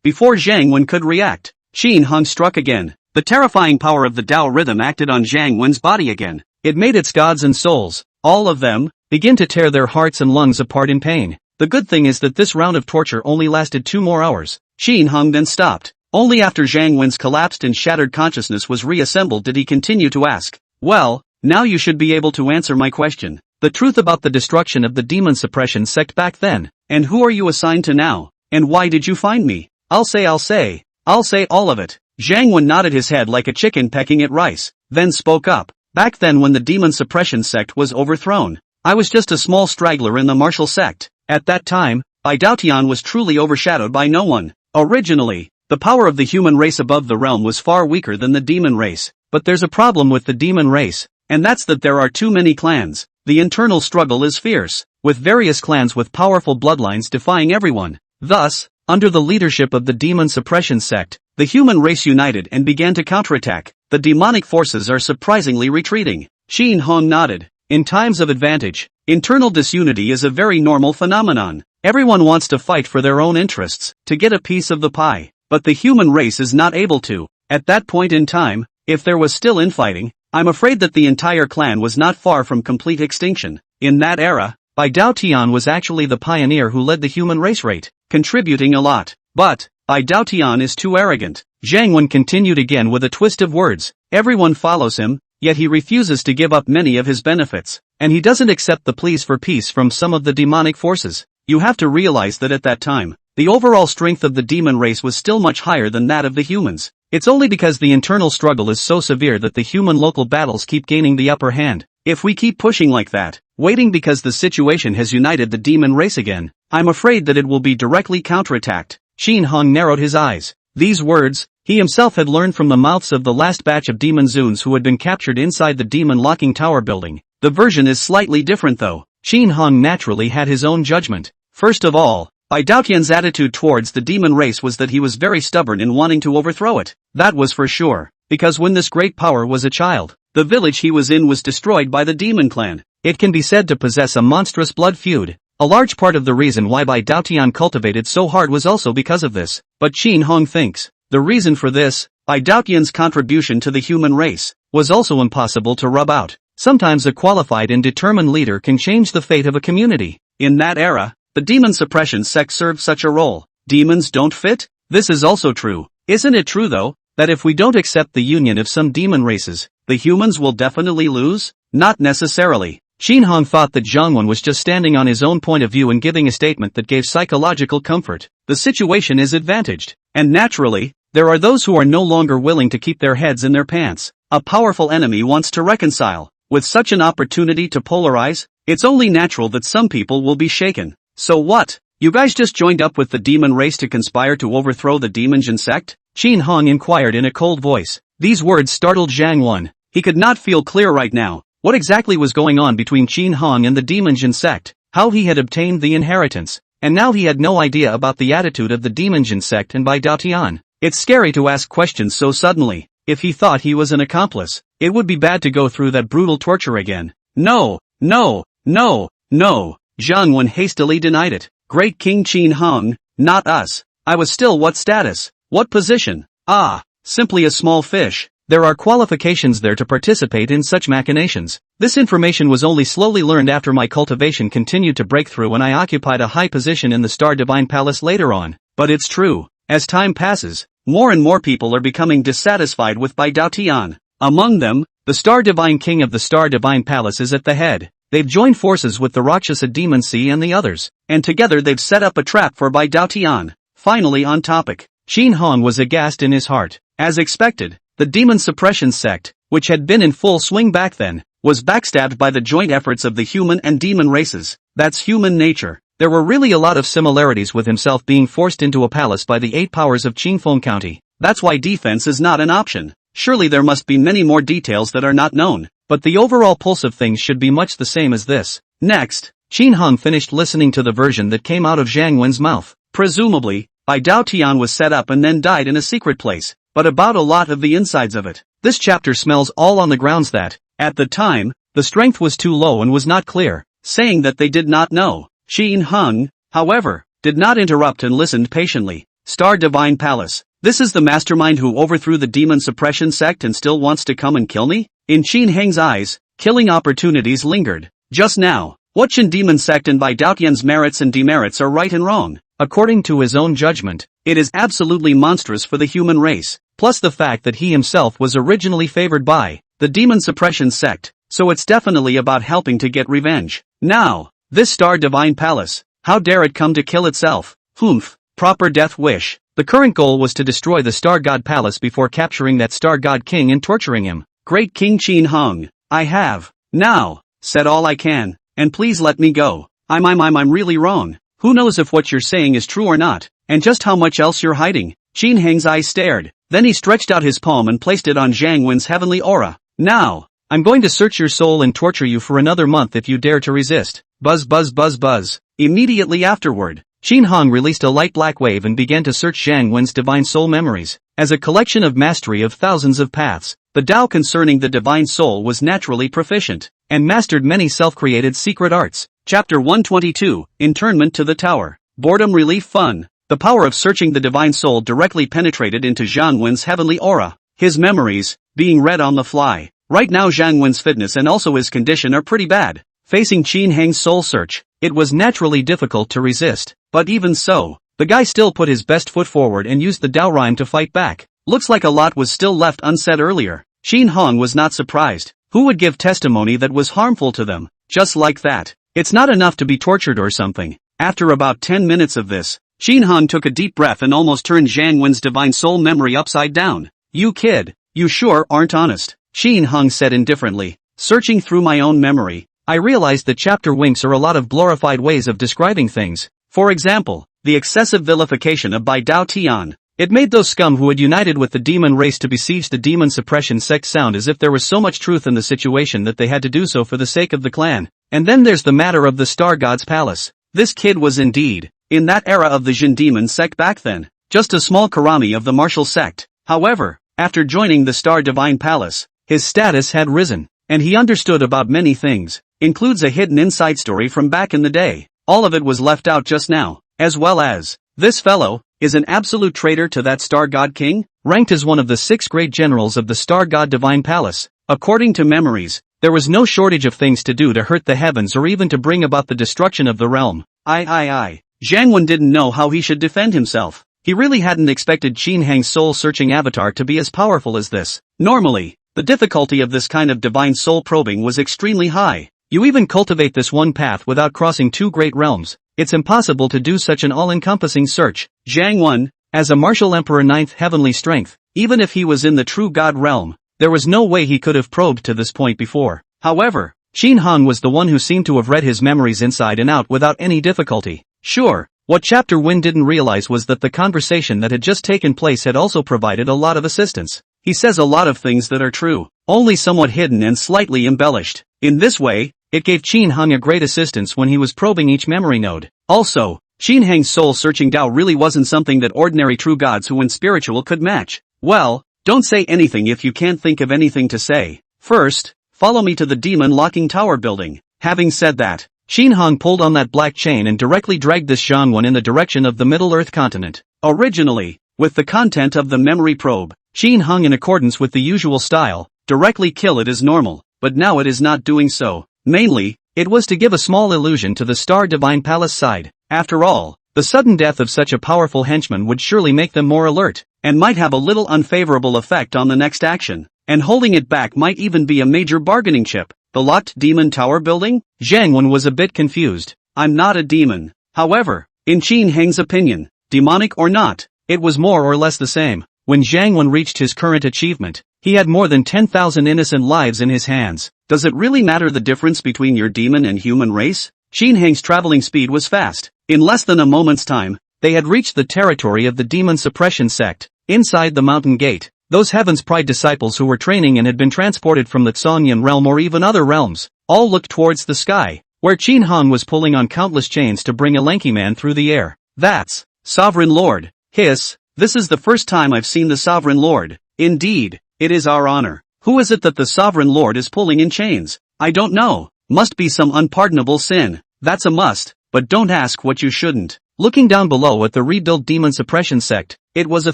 Before Zhang Wen could react, Qin Hang struck again. The terrifying power of the Tao rhythm acted on Zhang Wen's body again. It made its gods and souls, all of them, begin to tear their hearts and lungs apart in pain. The good thing is that this round of torture only lasted 2 more hours. Qin Hang then stopped. Only after Zhang Wen's collapsed and shattered consciousness was reassembled did he continue to ask, well, now you should be able to answer my question. The truth about the destruction of the demon suppression sect back then. And who are you assigned to now? And why did you find me? I'll say all of it. Zhang Wen nodded his head like a chicken pecking at rice, then spoke up. Back then when the demon suppression sect was overthrown, I was just a small straggler in the martial sect. At that time, Bai Daotian was truly overshadowed by no one. Originally, the power of the human race above the realm was far weaker than the demon race. But there's a problem with the demon race, and that's that there are too many clans. The internal struggle is fierce, with various clans with powerful bloodlines defying everyone. Thus, under the leadership of the demon suppression sect, the human race united and began to counterattack. The demonic forces are surprisingly retreating. Qin Hang nodded. In times of advantage, internal disunity is a very normal phenomenon. Everyone wants to fight for their own interests, to get a piece of the pie. But the human race is not able to. At that point in time, if there was still infighting, I'm afraid that the entire clan was not far from complete extinction. In that era, Bai Daotian was actually the pioneer who led the human race rate, contributing a lot. But, Bai Daotian is too arrogant. Zhang Wen continued again with a twist of words. Everyone follows him, yet he refuses to give up many of his benefits, and he doesn't accept the pleas for peace from some of the demonic forces. You have to realize that at that time, the overall strength of the demon race was still much higher than that of the humans. It's only because the internal struggle is so severe that the human local battles keep gaining the upper hand. If we keep pushing like that, waiting because the situation has united the demon race again, I'm afraid that it will be directly counterattacked. Qin Hang narrowed his eyes. These words, he himself had learned from the mouths of the last batch of demon Zuns who had been captured inside the demon locking tower building. The version is slightly different though. Qin Hang naturally had his own judgment. First of all, Bai Daotian's attitude towards the demon race was that he was very stubborn in wanting to overthrow it. That was for sure, because when this great power was a child, the village he was in was destroyed by the demon clan. It can be said to possess a monstrous blood feud. A large part of the reason why Bai Daotian cultivated so hard was also because of this, but Qin Hong thinks the reason for this, Bai Daotian's contribution to the human race, was also impossible to rub out. Sometimes a qualified and determined leader can change the fate of a community. In that era, the demon suppression sect served such a role. Demons don't fit? This is also true. Isn't it true though, that if we don't accept the union of some demon races, the humans will definitely lose? Not necessarily. Qin Hong thought that Zhang Wen was just standing on his own point of view and giving a statement that gave psychological comfort. The situation is advantaged. And naturally, there are those who are no longer willing to keep their heads in their pants. A powerful enemy wants to reconcile. With such an opportunity to polarize, it's only natural that some people will be shaken. So what? You guys just joined up with the demon race to conspire to overthrow the Demon sect? Qin Hong inquired in a cold voice. These words startled Zhang Wen. He could not feel clear right now. What exactly was going on between Qin Hong and the Demon sect? How he had obtained the inheritance. And now he had no idea about the attitude of the Demon sect and Bai Daotian. It's scary to ask questions so suddenly. If he thought he was an accomplice, it would be bad to go through that brutal torture again. No, no, no, no. Zhang Wen hastily denied it. Great King Qin Hong, not us. I was still what status? What position? Ah, simply a small fish. There are qualifications there to participate in such machinations. This information was only slowly learned after my cultivation continued to break through and I occupied a high position in the Star Divine Palace later on. But it's true. As time passes, more and more people are becoming dissatisfied with Bai Daotian. Among them, the Star Divine King of the Star Divine Palace is at the head. They've joined forces with the Rakshasa Demon Sea and the others, and together they've set up a trap for Bai Daotian. Finally on topic, Qin Hong was aghast in his heart. As expected, the demon suppression sect, which had been in full swing back then, was backstabbed by the joint efforts of the human and demon races. That's human nature. There were really a lot of similarities with himself being forced into a palace by the 8 powers of Qingfeng County. That's why defense is not an option. Surely there must be many more details that are not known, but the overall pulse of things should be much the same as this. Next, Qin Hong finished listening to the version that came out of Zhang Wen's mouth. Presumably, Bai Daotian was set up and then died in a secret place, but about a lot of the insides of it. This chapter smells all on the grounds that, at the time, the strength was too low and was not clear, saying that they did not know. Qin Hong, however, did not interrupt and listened patiently. Star Divine Palace. This is the mastermind who overthrew the demon suppression sect and still wants to come and kill me? In Qin Heng's eyes, killing opportunities lingered. Just now, what Qin demon sect and Bai Daotian's merits and demerits are right and wrong? According to his own judgment, it is absolutely monstrous for the human race, plus the fact that he himself was originally favored by the demon suppression sect, so it's definitely about helping to get revenge. Now, this Star Divine Palace, how dare it come to kill itself? Humph, proper death wish. The current goal was to destroy the Star God Palace before capturing that Star God King and torturing him. Great King Qin Hong, I have, now, said all I can, and please let me go. I'm really wrong. Who knows if what you're saying is true or not, and just how much else you're hiding? Qin Heng's eyes stared, then he stretched out his palm and placed it on Zhang Wen's heavenly aura. Now, I'm going to search your soul and torture you for another month if you dare to resist. Buzz buzz buzz buzz. Immediately afterward, Qin Hong released a light black wave and began to search Zhang Wen's divine soul memories. As a collection of mastery of thousands of paths, the Tao concerning the divine soul was naturally proficient, and mastered many self-created secret arts. Chapter 122, Internment to the Tower. Boredom relief fun. The power of searching the divine soul directly penetrated into Zhang Wen's heavenly aura. His memories, being read on the fly. Right now Zhang Wen's fitness and also his condition are pretty bad. Facing Qin Heng's soul search, it was naturally difficult to resist, but even so, the guy still put his best foot forward and used the Dao rhyme to fight back. Looks like a lot was still left unsaid earlier. Qin Hong was not surprised. Who would give testimony that was harmful to them? Just like that. It's not enough to be tortured or something. After about 10 minutes of this, Qin Hong took a deep breath and almost turned Zhang Wen's divine soul memory upside down. You kid, you sure aren't honest, Qin Hong said indifferently. Searching through my own memory, I realized that chapter winks are a lot of glorified ways of describing things. For example, the excessive vilification of Bai Daotian. It made those scum who had united with the demon race to besiege the demon suppression sect sound as if there was so much truth in the situation that they had to do so for the sake of the clan. And then there's the matter of the Star God's Palace. This kid was indeed, in that era of the Jin demon sect back then, just a small karami of the martial sect. However, after joining the Star Divine Palace, his status had risen, and he understood about many things, includes a hidden inside story from back in the day. all of it was left out just now, as well as, this fellow, is an absolute traitor to that Star God King, ranked as one of the 6 great generals of the Star God Divine Palace. According to memories, there was no shortage of things to do to hurt the heavens or even to bring about the destruction of the realm. Zhang Wen didn't know how he should defend himself. He really hadn't expected Qin Hang's soul-searching avatar to be as powerful as this. Normally, the difficulty of this kind of divine soul probing was extremely high. You even cultivate this one path without crossing 2 great realms. It's impossible to do such an all-encompassing search. Zhang Wen, as a martial emperor 9th heavenly strength, even if he was in the true God realm, there was no way he could have probed to this point before. However, Qin Hang was the one who seemed to have read his memories inside and out without any difficulty. Sure, what Chapter Win didn't realize was that the conversation that had just taken place had also provided a lot of assistance. He says a lot of things that are true, only somewhat hidden and slightly embellished. In this way, it gave Qin Hang a great assistance when he was probing each memory node. Also, Qin Hang's soul-searching Tao really wasn't something that ordinary true gods who went spiritual could match. Well, don't say anything if you can't think of anything to say. First, follow me to the demon locking tower building. Having said that, Qin Hang pulled on that black chain and directly dragged this Zhang Wen in the direction of the Middle Earth continent. Originally, with the content of the memory probe, Qin Hang, in accordance with the usual style, directly kill it as normal, but now it is not doing so. Mainly, it was to give a small illusion to the Star Divine Palace side. After all, the sudden death of such a powerful henchman would surely make them more alert, and might have a little unfavorable effect on the next action. And holding it back might even be a major bargaining chip. The locked demon tower building? Zhang Wen was a bit confused. I'm not a demon. However, in Qin Hang's opinion, demonic or not, it was more or less the same. When Zhang Wen reached his current achievement, he had more than 10,000 innocent lives in his hands. Does it really matter the difference between your demon and human race? Qin Hang's traveling speed was fast. In less than a moment's time, they had reached the territory of the demon suppression sect. Inside the mountain gate, those Heaven's Pride disciples who were training and had been transported from the Zhongyan realm or even other realms, all looked towards the sky, where Qin Hang was pulling on countless chains to bring a lanky man through the air. That's Sovereign Lord. Hiss, this is the first time I've seen the Sovereign Lord. Indeed, it is our honor. Who is it that the Sovereign Lord is pulling in chains? I don't know. Must be some unpardonable sin. That's a must, but don't ask what you shouldn't. Looking down below at the rebuilt demon suppression sect, it was a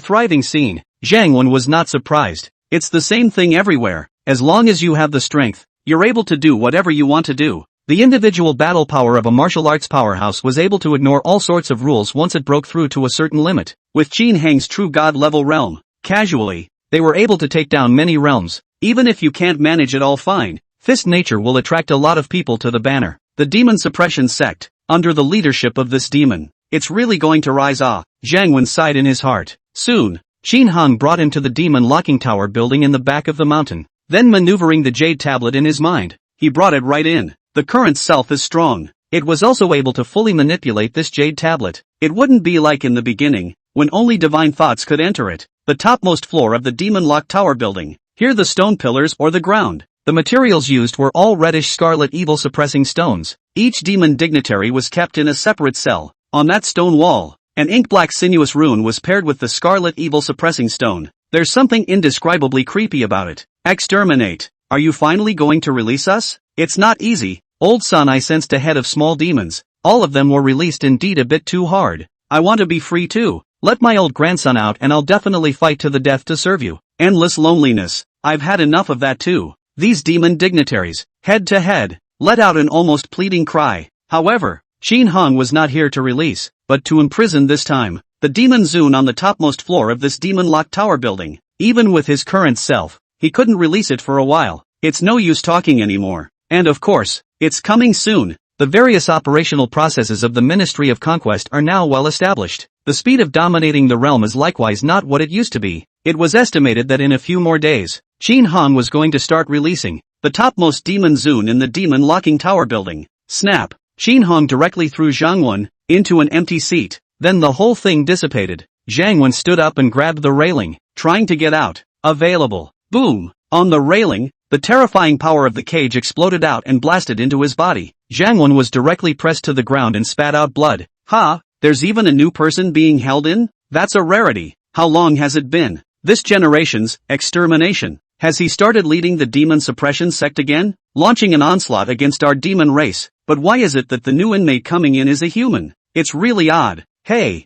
thriving scene. Zhang Wen was not surprised. It's the same thing everywhere. As long as you have the strength, you're able to do whatever you want to do. The individual battle power of a martial arts powerhouse was able to ignore all sorts of rules once it broke through to a certain limit. With Qin Hang's true god-level realm, casually, they were able to take down many realms. Even if you can't manage it all fine, fist nature will attract a lot of people to the banner. The demon suppression sect, under the leadership of this demon, it's really going to rise. Zhang Wen sighed in his heart. Soon, Qin Hang brought him to the demon locking tower building in the back of the mountain. Then maneuvering the jade tablet in his mind, he brought it right in. The current self is strong. It was also able to fully manipulate this jade tablet. It wouldn't be like in the beginning, when only divine thoughts could enter it. The topmost floor of the demon locked tower building. Here the stone pillars or the ground. The materials used were all reddish scarlet evil suppressing stones. Each demon dignitary was kept in a separate cell. On that stone wall, an ink-black sinuous rune was paired with the scarlet evil suppressing stone. There's something indescribably creepy about it. Exterminate. Are you finally going to release us? It's not easy. Old son, I sensed a head of small demons. All of them were released, indeed a bit too hard. I want to be free too. Let my old grandson out and I'll definitely fight to the death to serve you. Endless loneliness. I've had enough of that too. These demon dignitaries, head to head, let out an almost pleading cry. However, Qin Hang was not here to release, but to imprison this time. The demon Zun on the topmost floor of this demon-locked tower building. Even with his current self, he couldn't release it for a while. It's no use talking anymore. And of course, it's coming soon. The various operational processes of the Ministry of Conquest are now well established. The speed of dominating the realm is likewise not what it used to be. It was estimated that in a few more days, Qin Hang was going to start releasing the topmost demon Zun in the demon locking tower building. Snap! Qin Hang directly threw Zhang Wen into an empty seat. Then the whole thing dissipated. Zhang Wen stood up and grabbed the railing, trying to get out. Available. Boom! On the railing, the terrifying power of the cage exploded out and blasted into his body. Zhang Wen was directly pressed to the ground and spat out blood. There's even a new person being held in? That's a rarity. How long has it been? This generation's extermination. Has he started leading the demon suppression sect again? Launching an onslaught against our demon race? But why is it that the new inmate coming in is a human? It's really odd. Hey,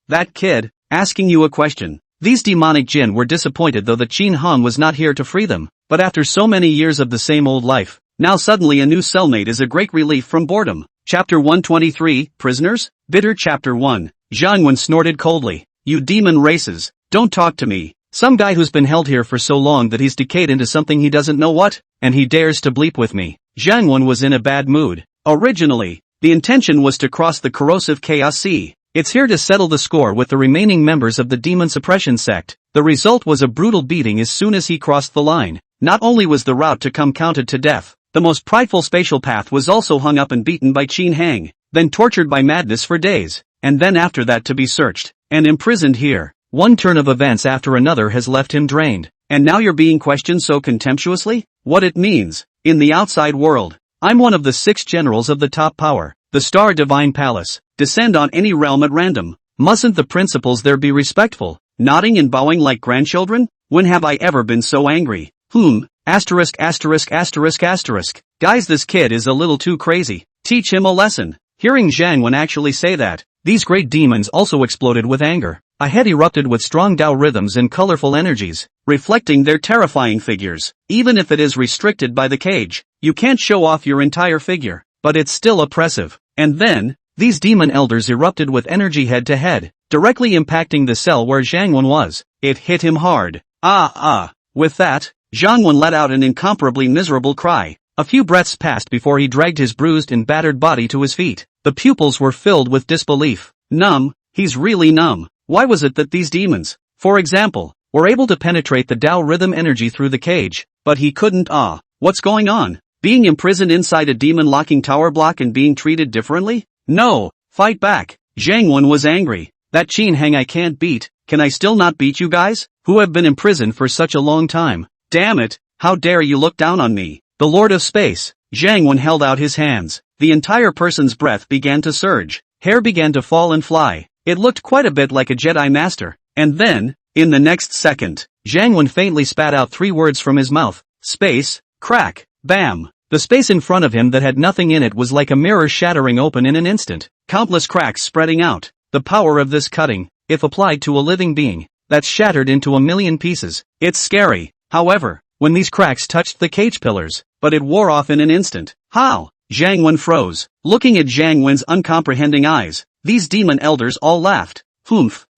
that kid, asking you a question. These demonic jinn were disappointed though that Qin Hong was not here to free them, but after so many years of the same old life, now suddenly a new cellmate is a great relief from boredom. Chapter 123, Prisoners? Bitter Chapter 1. Zhang Wen snorted coldly. You demon races, don't talk to me. Some guy who's been held here for so long that he's decayed into something he doesn't know what, and he dares to bleep with me. Zhang Wen was in a bad mood. Originally, the intention was to cross the corrosive chaos sea. It's here to settle the score with the remaining members of the demon suppression sect. The result was a brutal beating as soon as he crossed the line. Not only was the route to come counted to death, the most prideful spatial path was also hung up and beaten by Qin Hang, then tortured by madness for days, and then after that to be searched, and imprisoned here. One turn of events after another has left him drained, and now you're being questioned so contemptuously? What it means, in the outside world, I'm one of the 6 generals of the top power, the Star Divine Palace. Descend on any realm at random. Mustn't the principals there be respectful, nodding and bowing like grandchildren? When have I ever been so angry? Asterisk. Guys, this kid is a little too crazy. Teach him a lesson. Hearing Zhang Wen actually say that, these great demons also exploded with anger. A head erupted with strong Tao rhythms and colorful energies, reflecting their terrifying figures. Even if it is restricted by the cage, you can't show off your entire figure, but it's still oppressive. And then, these demon elders erupted with energy head to head, directly impacting the cell where Zhang Wen was. It hit him hard. With that, Zhang Wen let out an incomparably miserable cry. A few breaths passed before he dragged his bruised and battered body to his feet. The pupils were filled with disbelief. Numb, he's really numb. Why was it that these demons, for example, were able to penetrate the Tao rhythm energy through the cage, but he couldn't? What's going on? Being imprisoned inside a demon locking tower block and being treated differently? No, fight back. Zhang Wen was angry. That Qin Hang I can't beat. Can I still not beat you guys, who have been imprisoned for such a long time? Damn it, how dare you look down on me? The Lord of Space. Zhang Wen held out his hands. The entire person's breath began to surge. Hair began to fall and fly. It looked quite a bit like a Jedi Master. And then, in the next second, Zhang Wen faintly spat out 3 words from his mouth. Space, crack, bam. The space in front of him that had nothing in it was like a mirror shattering open in an instant. Countless cracks spreading out. The power of this cutting, if applied to a living being, that's shattered into a million pieces. It's scary, however, when these cracks touched the cage pillars, but it wore off in an instant. How? Zhang Wen froze, looking at Zhang Wen's uncomprehending eyes. These demon elders all laughed.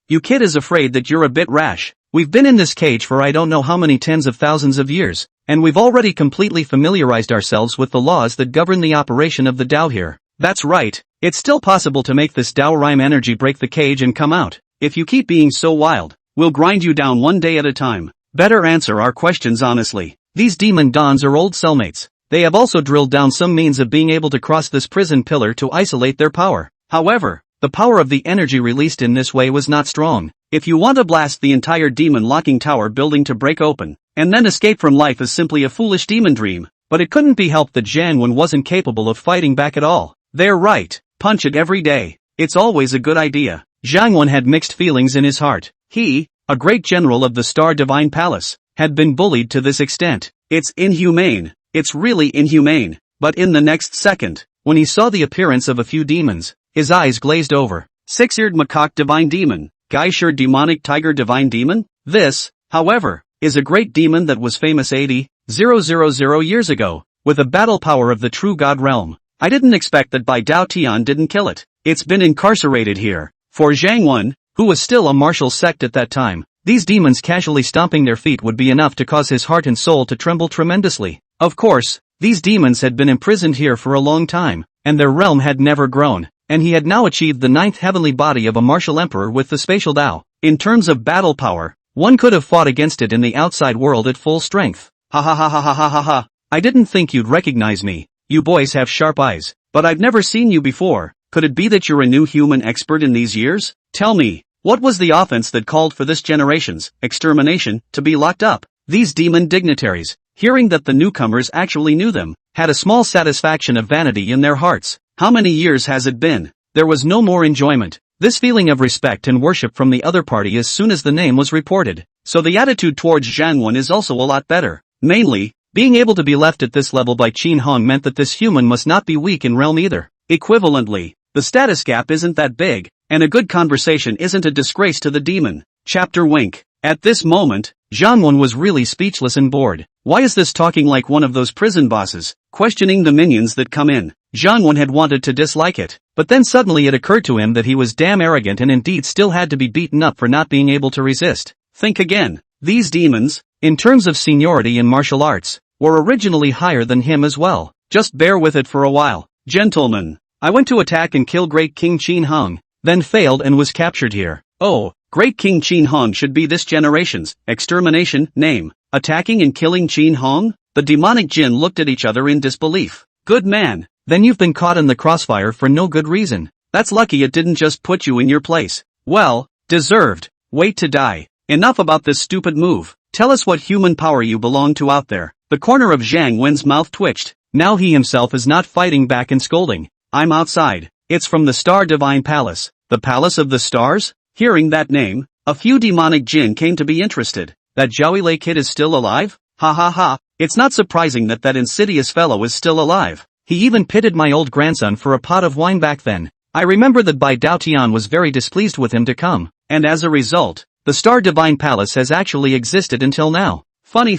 You kid is afraid that you're a bit rash. We've been in this cage for I don't know how many tens of thousands of years, and we've already completely familiarized ourselves with the laws that govern the operation of the Tao here. That's right, it's still possible to make this Tao rhyme energy break the cage and come out. If you keep being so wild, we'll grind you down one day at a time. Better answer our questions honestly. These demon dons are old cellmates. They have also drilled down some means of being able to cross this prison pillar to isolate their power. However, the power of the energy released in this way was not strong. If you want to blast the entire demon locking tower building to break open, and then escape from life is simply a foolish demon dream. But it couldn't be helped that Zhang Wen wasn't capable of fighting back at all. They're right. Punch it every day. It's always a good idea. Zhang Wen had mixed feelings in his heart. He, a great general of the Star Divine Palace, had been bullied to this extent. It's inhumane. It's really inhumane. But in the next second, when he saw the appearance of a few demons, his eyes glazed over. 6-eared macaque divine demon. Geisher demonic tiger divine demon? This, however, is a great demon that was famous 80,000 years ago, with a battle power of the true god realm. I didn't expect that Bai Dao Tian didn't kill it. It's been incarcerated here. For Zhang Wen, who was still a martial sect at that time, these demons casually stomping their feet would be enough to cause his heart and soul to tremble tremendously. Of course, these demons had been imprisoned here for a long time, and their realm had never grown, and he had now achieved the 9th heavenly body of a martial emperor with the spatial Tao. In terms of battle power, one could have fought against it in the outside world at full strength. Ha. I didn't think you'd recognize me. You boys have sharp eyes, but I've never seen you before. Could it be that you're a new human expert in these years? Tell me, what was the offense that called for this generation's extermination to be locked up? These demon dignitaries, hearing that the newcomers actually knew them, had a small satisfaction of vanity in their hearts. How many years has it been? There was no more enjoyment. This feeling of respect and worship from the other party as soon as the name was reported. so the attitude towards Zhang is also a lot better. Mainly, being able to be left at this level by Qin Hong meant that this human must not be weak in realm either. Equivalently, the status gap isn't that big, and a good conversation isn't a disgrace to the demon. Chapter Wink. At this moment, Zhang was really speechless and bored. Why is this talking like one of those prison bosses, questioning the minions that come in? Zhang had wanted to dislike it, but then suddenly it occurred to him that he was damn arrogant and indeed still had to be beaten up for not being able to resist. Think again. These demons, in terms of seniority in martial arts, were originally higher than him as well. Just bear with it for a while. Gentlemen, I went to attack and kill Great King Qin Hong, then failed and was captured here. Oh, Great King Qin Hong should be this generation's extermination name. Attacking and killing Qin Hong? The demonic jinn looked at each other in disbelief. Good man, then you've been caught in the crossfire for no good reason. That's lucky it didn't just put you in your place. Well, deserved. Wait to die. Enough about this stupid move. Tell us what human power you belong to out there. The corner of Zhang Wen's mouth twitched. Now he himself is not fighting back and scolding. I'm outside. It's from the Star Divine Palace. The Palace of the Stars? Hearing that name, a few demonic jinn came to be interested. That Zhao kid is still alive? Ha ha ha. It's not surprising that insidious fellow is still alive. He even pitted my old grandson for a pot of wine back then. I remember that Bai Dao Tian was very displeased with him to come, and as a result, the Star Divine Palace has actually existed until now. Funny,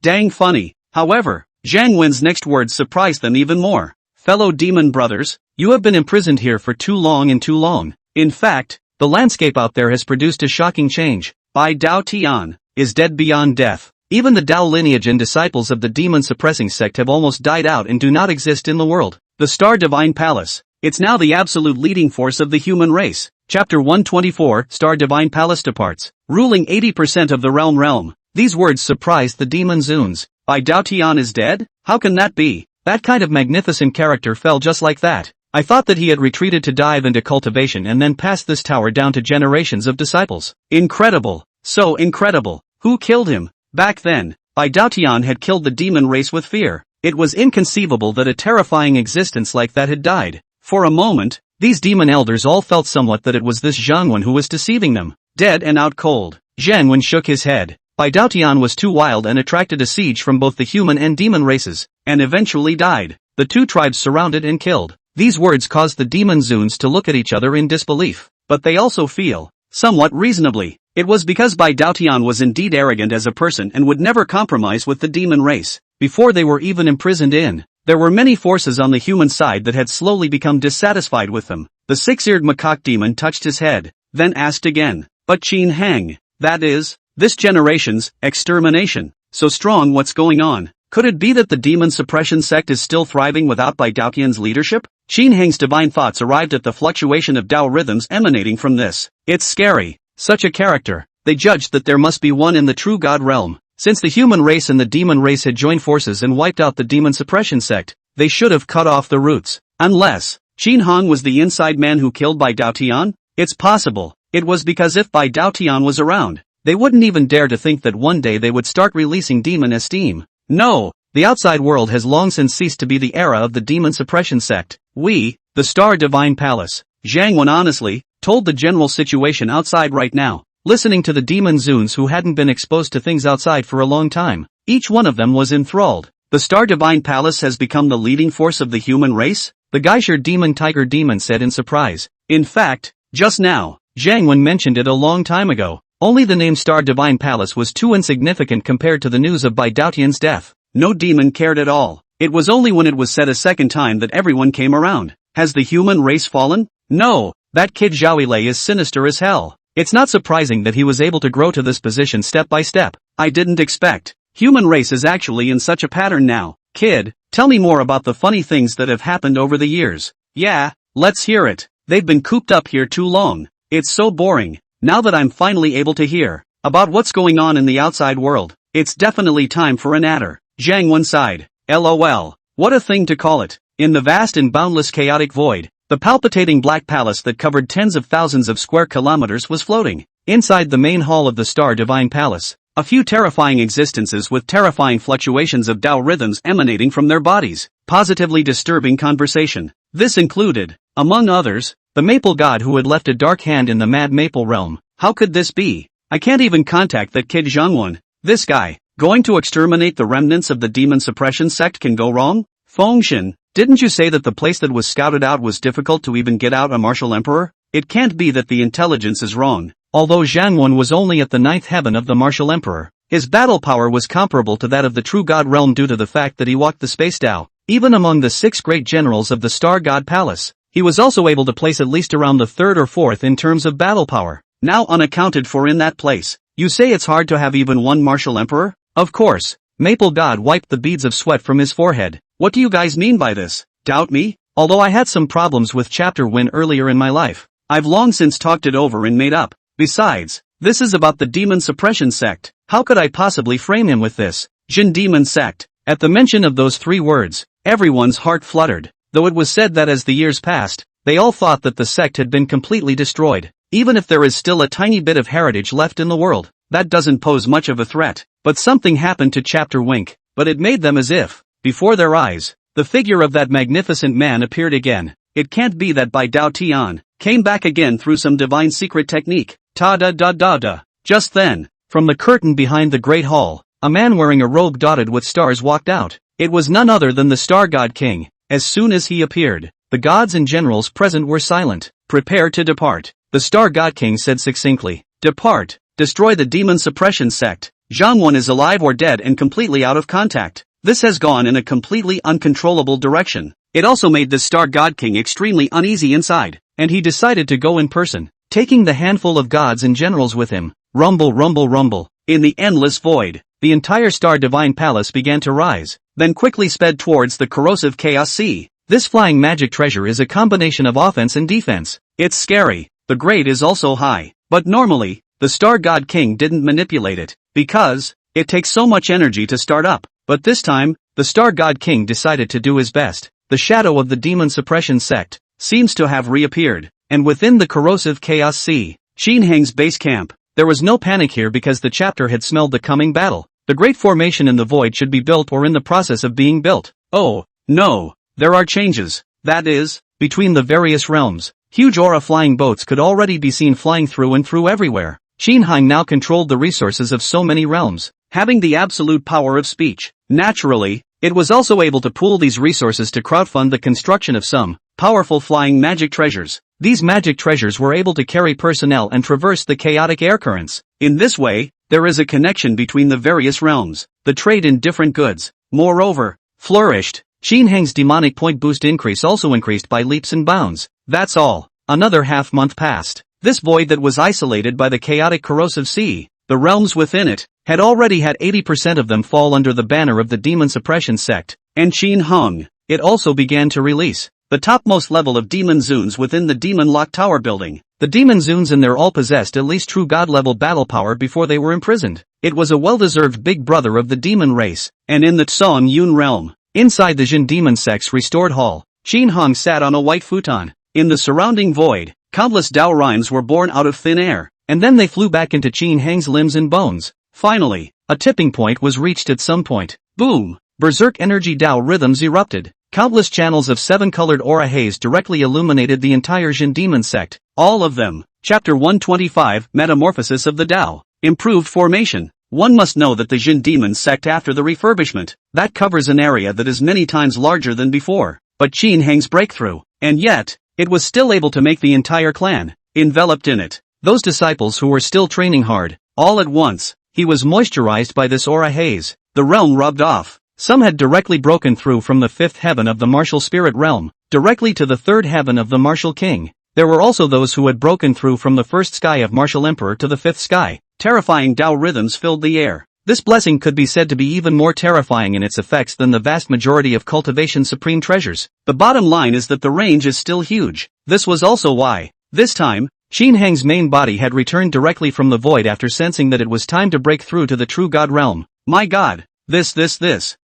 dang funny. However, Zhang Wen's next words surprised them even more. Fellow demon brothers, you have been imprisoned here for too long. In fact, the landscape out there has produced a shocking change. Bai Dao Tian is dead beyond death. Even the Dao lineage and disciples of the demon-suppressing sect have almost died out and do not exist in the world. The Star Divine Palace. It's now the absolute leading force of the human race. Chapter 124, Star Divine Palace departs, ruling 80% of the realm. These words surprised the demon Zuns. Bai Dao Tian is dead? How can that be? That kind of magnificent character fell just like that. I thought that he had retreated to dive into cultivation and then passed this tower down to generations of disciples. Incredible. So incredible. Who killed him? Back then, Bai Dao Tian had killed the demon race with fear. It was inconceivable that a terrifying existence like that had died. For a moment, these demon elders all felt somewhat that it was this Zhang Wen who was deceiving them. Dead and out cold. Zhang Wen shook his head. Bai Dao Tian was too wild and attracted a siege from both the human and demon races, and eventually died. The two tribes surrounded and killed. These words caused the demon Zuns to look at each other in disbelief, but they also feel, somewhat reasonably, it was because Bai Dao Tian was indeed arrogant as a person and would never compromise with the demon race. Before they were even imprisoned in, there were many forces on the human side that had slowly become dissatisfied with them. The six-eared macaque demon touched his head, then asked again, but Qin Hang, that is, this generation's extermination, so strong, what's going on? Could it be that the demon suppression sect is still thriving without Bai Dao Tian's leadership? Qin Hang's divine thoughts arrived at the fluctuation of Dao rhythms emanating from this. It's scary. Such a character. They judged that there must be one in the true God realm. Since the human race and the demon race had joined forces and wiped out the demon suppression sect, they should have cut off the roots. Unless Qin Hong was the inside man who killed Bai Dao Tian? It's possible. It was because if Bai Dao Tian was around, they wouldn't even dare to think that one day they would start releasing demon esteem. No, the outside world has long since ceased to be the era of the demon suppression sect. We, the Star Divine Palace, Zhang Wen honestly told the general situation outside right now, listening to the demon Zuns who hadn't been exposed to things outside for a long time. Each one of them was enthralled. The Star Divine Palace has become the leading force of the human race? The Geisher Demon Tiger Demon said in surprise. In fact, just now, Zhang Wen mentioned it a long time ago. Only the name Star Divine Palace was too insignificant compared to the news of Bai Dao Tian's death. No demon cared at all. It was only when it was said a second time that everyone came around. Has the human race fallen? No, that kid Zhao Lei is sinister as hell. It's not surprising that he was able to grow to this position step by step. I didn't expect. Human race is actually in such a pattern now. Kid, tell me more about the funny things that have happened over the years. Yeah, let's hear it. They've been cooped up here too long. It's so boring. Now that I'm finally able to hear about what's going on in the outside world, it's definitely time for an adder. Zhang Wen sighed. LOL. What a thing to call it. In the vast and boundless chaotic void, the palpitating black palace that covered tens of thousands of square kilometers was floating. Inside the main hall of the Star Divine Palace, a few terrifying existences with terrifying fluctuations of Dao rhythms emanating from their bodies, positively disturbing conversation. This included, among others, the Maple God who had left a dark hand in the Mad Maple realm. How could this be? I can't even contact that kid Zhangwan. This guy, going to exterminate the remnants of the demon suppression sect can go wrong? Fengshen, didn't you say that the place that was scouted out was difficult to even get out a martial emperor? It can't be that the intelligence is wrong. Although Zhangwan was only at the 9th heaven of the martial emperor, his battle power was comparable to that of the true god realm due to the fact that he walked the space Tao. Even among the 6 great generals of the Star God Palace, he was also able to place at least around the 3rd or 4th in terms of battle power. Now unaccounted for in that place. You say it's hard to have even one martial emperor? Of course. Maple God wiped the beads of sweat from his forehead. What do you guys mean by this? Doubt me? Although I had some problems with Chapter Win earlier in my life, I've long since talked it over and made up. Besides, this is about the demon suppression sect. How could I possibly frame him with this? Jin Demon Sect. At the mention of those 3 words, everyone's heart fluttered, though it was said that as the years passed, they all thought that the sect had been completely destroyed. Even if there is still a tiny bit of heritage left in the world, that doesn't pose much of a threat. But something happened to Chapter Wink, but it made them as if, before their eyes, the figure of that magnificent man appeared again. It can't be that Bai Dao Tian came back again through some divine secret technique. Ta-da-da-da-da. Just then, from the curtain behind the Great Hall, a man wearing a robe dotted with stars walked out. It was none other than the Star God King. As soon as he appeared, the gods and generals present were silent. Prepare to depart, the Star God King said succinctly. Depart, destroy the demon suppression sect. Zhangwan is alive or dead and completely out of contact. This has gone in a completely uncontrollable direction. It also made the Star God King extremely uneasy inside, and he decided to go in person, taking the handful of gods and generals with him. Rumble, rumble, rumble. In the endless void, the entire Star Divine Palace began to rise, then quickly sped towards the corrosive Chaos Sea. This flying magic treasure is a combination of offense and defense. It's scary. The grade is also high, but normally, the Star God King didn't manipulate it, because it takes so much energy to start up. But this time, the Star God King decided to do his best. The shadow of the demon suppression sect seems to have reappeared, and within the corrosive Chaos Sea, Qin Heng's base camp, there was no panic here because the chapter had smelled the coming battle. The great formation in the void should be built or in the process of being built. Oh, no, there are changes. That is, between the various realms, huge aura-flying boats could already be seen flying through and through everywhere. Qin Heng now controlled the resources of so many realms, having the absolute power of speech. Naturally, it was also able to pool these resources to crowdfund the construction of some powerful flying magic treasures. These magic treasures were able to carry personnel and traverse the chaotic air currents. In this way, there is a connection between the various realms. The trade in different goods, moreover, flourished. Qin Heng's demonic point boost increase also increased by leaps and bounds. That's all. Another half-month passed. This void that was isolated by the chaotic corrosive sea, the realms within it, had already had 80% of them fall under the banner of the demon suppression sect, and Qin Heng, it also began to release the topmost level of demon zoons within the demon lock tower building. The demon zoons in there all possessed at least true god-level battle power before they were imprisoned. It was a well-deserved big brother of the demon race, and in the Tsong Yun realm, inside the Jin Demon Sect's restored hall, Qin Heng sat on a white futon. In the surrounding void, countless Dao rhymes were born out of thin air, and then they flew back into Qin Heng's limbs and bones. Finally, a tipping point was reached at some point. Boom! Berserk energy Dao rhythms erupted. Countless channels of 7-colored aura haze directly illuminated the entire Jin Demon Sect. All of them. Chapter 125, Metamorphosis of the Dao. Improved formation. One must know that the Jin Demon Sect after the refurbishment, that covers an area that is many times larger than before. But Qin Heng's breakthrough, and yet, it was still able to make the entire clan enveloped in it. Those disciples who were still training hard, all at once, he was moisturized by this aura haze. The realm rubbed off. Some had directly broken through from the 5th heaven of the martial spirit realm, directly to the 3rd heaven of the martial king. There were also those who had broken through from the 1st sky of martial emperor to the 5th sky. Terrifying Dao rhythms filled the air. This blessing could be said to be even more terrifying in its effects than the vast majority of cultivation supreme treasures. The bottom line is that the range is still huge. This was also why, this time, Qin Heng's main body had returned directly from the void after sensing that it was time to break through to the true god realm. My god, this.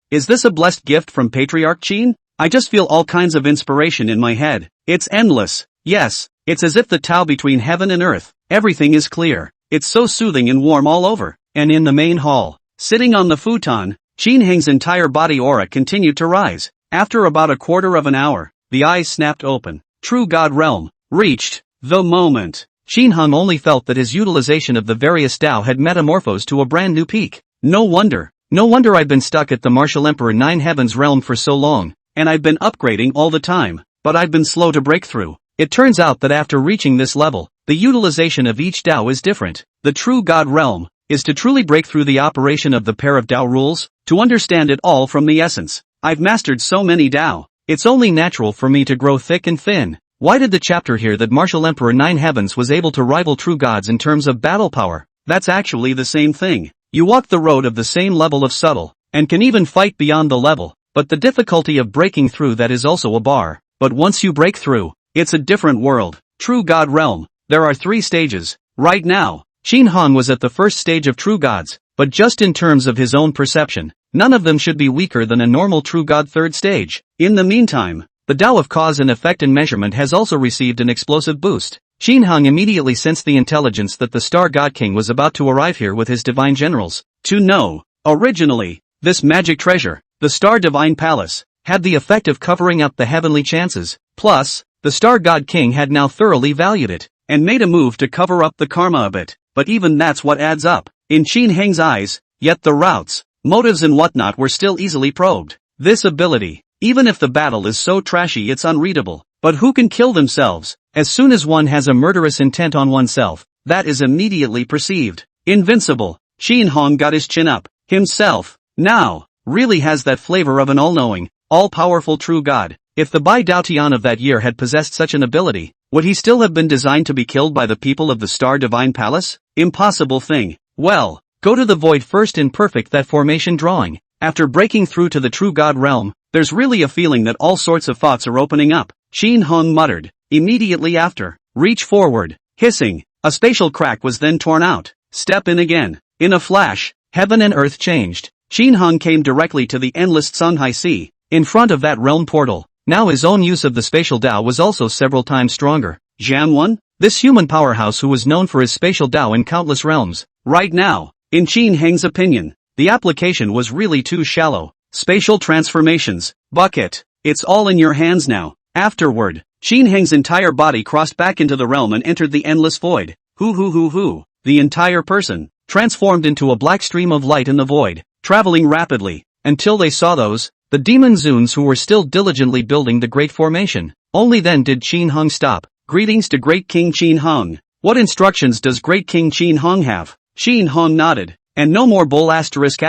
Is this a blessed gift from Patriarch Qin? I just feel all kinds of inspiration in my head. It's endless. Yes, it's as if the Tao between heaven and earth. Everything is clear. It's so soothing and warm all over. And in the main hall, sitting on the futon, Qin Heng's entire body aura continued to rise. After about a quarter of an hour, the eyes snapped open. True God realm, reached. The moment. Xin Heng only felt that his utilization of the various Tao had metamorphosed to a brand new peak. No wonder I'd been stuck at the Martial Emperor Nine Heavens realm for so long, and I'd been upgrading all the time, but I've been slow to break through. It turns out that after reaching this level, the utilization of each Tao is different. The true God realm is to truly break through the operation of the pair of Tao rules, to understand it all from the essence. I've mastered so many Tao, it's only natural for me to grow thick and thin. Why did the chapter here that Martial Emperor Nine Heavens was able to rival true gods in terms of battle power? That's actually the same thing. You walk the road of the same level of subtle, and can even fight beyond the level, but the difficulty of breaking through that is also a bar. But once you break through, it's a different world. True God realm. There are 3 stages. Right now, Xin Heng was at the first stage of true gods, but just in terms of his own perception, none of them should be weaker than a normal true god 3rd stage. In the meantime, the Tao of cause and effect and measurement has also received an explosive boost. Xin Heng immediately sensed the intelligence that the Star God King was about to arrive here with his divine generals. To know, originally, this magic treasure, the Star Divine Palace, had the effect of covering up the heavenly chances. Plus, the Star God King had now thoroughly valued it, and made a move to cover up the karma a bit, but even that's what adds up. In Xin Heng's eyes, yet the routes, motives and whatnot were still easily probed. This ability, even if the battle is so trashy it's unreadable, but who can kill themselves? As soon as one has a murderous intent on oneself, that is immediately perceived. Invincible. Xin Heng got his chin up. Himself, now, really has that flavor of an all-knowing, all-powerful true god. If the Bai Dao Tian of that year had possessed such an ability, would he still have been designed to be killed by the people of the Star Divine Palace? Impossible thing. Well, go to the void first in perfect that formation drawing. After breaking through to the true God realm, there's really a feeling that all sorts of thoughts are opening up. Xin Heng muttered. Immediately after, reach forward, hissing, a spatial crack was then torn out. Step in again. In a flash, heaven and earth changed. Xin Heng came directly to the endless Songhai Sea, in front of that realm portal. Now his own use of the spatial Tao was also several times stronger. Jianwen? This human powerhouse who was known for his spatial Tao in countless realms. Right now, in Xin Heng's opinion, the application was really too shallow. Spatial transformations. Bucket. It's all in your hands now. Afterward, Xin Heng's entire body crossed back into the realm and entered the endless void. The entire person, transformed into a black stream of light in the void, traveling rapidly, until they saw the demon Zuns who were still diligently building the great formation. Only then did Xin Heng stop. Greetings to Great King Xin Heng. What instructions does Great King Xin Heng have? Xin Heng nodded. And no more bull asterisk.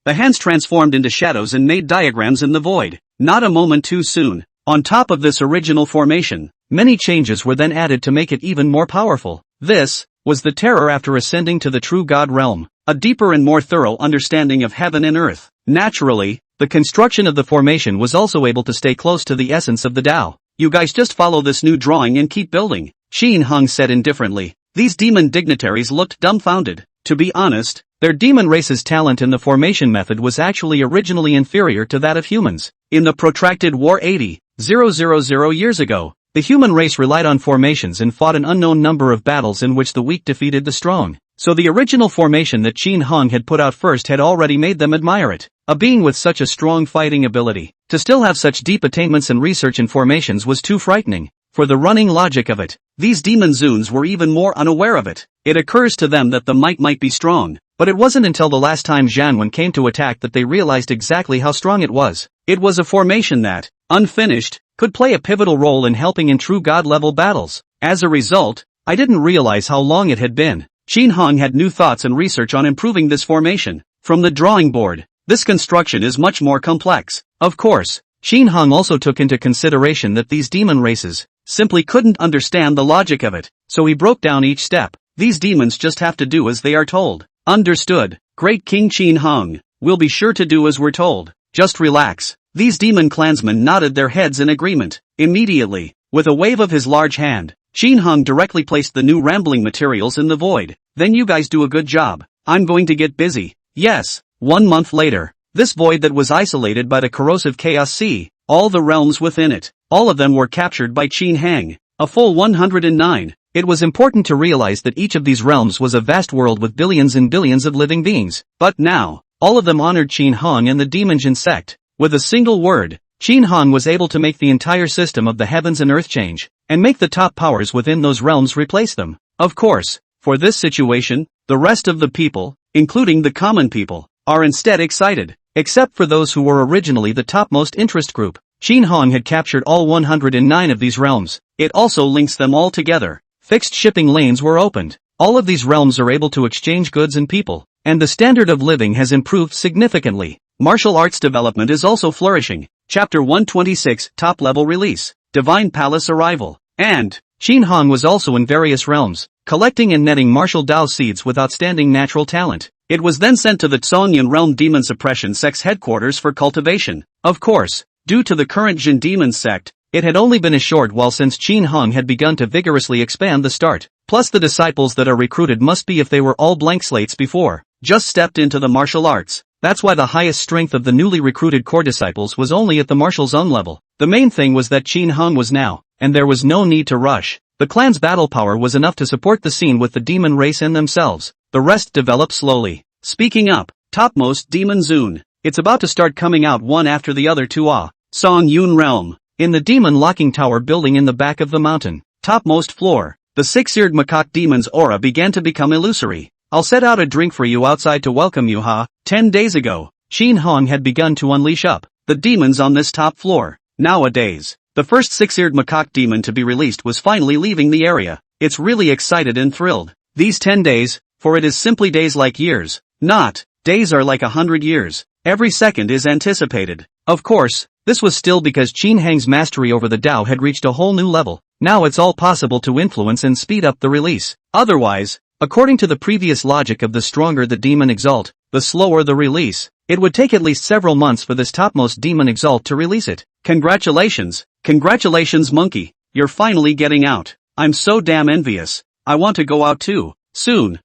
The hands transformed into shadows and made diagrams in the void. Not a moment too soon. On top of this original formation, many changes were then added to make it even more powerful. This was the terror after ascending to the true God realm. A deeper and more thorough understanding of heaven and earth. Naturally, the construction of the formation was also able to stay close to the essence of the Tao. You guys just follow this new drawing and keep building, Xin Heng said indifferently. These demon dignitaries looked dumbfounded. To be honest, their demon race's talent in the formation method was actually originally inferior to that of humans. In the protracted war 80,000 years ago, the human race relied on formations and fought an unknown number of battles in which the weak defeated the strong. So the original formation that Xin Heng had put out first had already made them admire it. A being with such a strong fighting ability, to still have such deep attainments and research in formations was too frightening. For the running logic of it, these demon Zuns were even more unaware of it. It occurs to them that the might be strong, but it wasn't until the last time Jianwen came to attack that they realized exactly how strong it was. It was a formation that, unfinished, could play a pivotal role in helping in true God-level battles. As a result, I didn't realize how long it had been. Xin Heng had new thoughts and research on improving this formation. From the drawing board, this construction is much more complex. Of course, Xin Heng also took into consideration that these demon races simply couldn't understand the logic of it, so he broke down each step. These demons just have to do as they are told. Understood, Great King Xin Heng. We'll be sure to do as we're told. Just relax. These demon clansmen nodded their heads in agreement. Immediately, with a wave of his large hand, Xin Heng directly placed the new rambling materials in the void. Then you guys do a good job. I'm going to get busy. Yes. 1 month later, this void that was isolated by the corrosive chaos sea, all the realms within it, all of them were captured by Xin Heng. A full 109. It was important to realize that each of these realms was a vast world with billions and billions of living beings. But now, all of them honored Xin Heng and the Demon Jin sect. With a single word, Qin Hong was able to make the entire system of the heavens and earth change, and make the top powers within those realms replace them. Of course, for this situation, the rest of the people, including the common people, are instead excited, except for those who were originally the topmost interest group. Qin Hong had captured all 109 of these realms. It also links them all together. Fixed shipping lanes were opened. All of these realms are able to exchange goods and people, and the standard of living has improved significantly. Martial arts development is also flourishing. Chapter 126, top-level release, Divine Palace arrival. And Qin Hong was also in various realms, collecting and netting martial Dao seeds with outstanding natural talent. It was then sent to the Zhongyan realm demon suppression sect's headquarters for cultivation. Of course, due to the current Jin demon sect, it had only been a short while since Qin Hong had begun to vigorously expand the start. Plus the disciples that are recruited must be if they were all blank slates before, just stepped into the martial arts. That's why the highest strength of the newly recruited core disciples was only at the martial zone level. The main thing was that Qin Hong was now, and there was no need to rush. The clan's battle power was enough to support the scene with the demon race and themselves. The rest developed slowly. Speaking up, topmost demon Zun. It's about to start coming out one after the other to Song Yun realm. In the demon locking tower building in the back of the mountain, topmost floor, the six-eared macaque demon's aura began to become illusory. I'll set out a drink for you outside to welcome you, ha. 10 days ago, Qin Hong had begun to unleash up the demons on this top floor. Nowadays, the first six-eared macaque demon to be released was finally leaving the area. It's really excited and thrilled. These 10 days, for it is simply days like years, not days are like 100 years. Every second is anticipated. Of course, this was still because Qin Hong's mastery over the Dao had reached a whole new level. Now it's all possible to influence and speed up the release. Otherwise, according to the previous logic of the stronger the demon exalt, the slower the release, it would take at least several months for this topmost demon exalt to release it. Congratulations. Congratulations, monkey. You're finally getting out. I'm so damn envious. I want to go out too. Soon.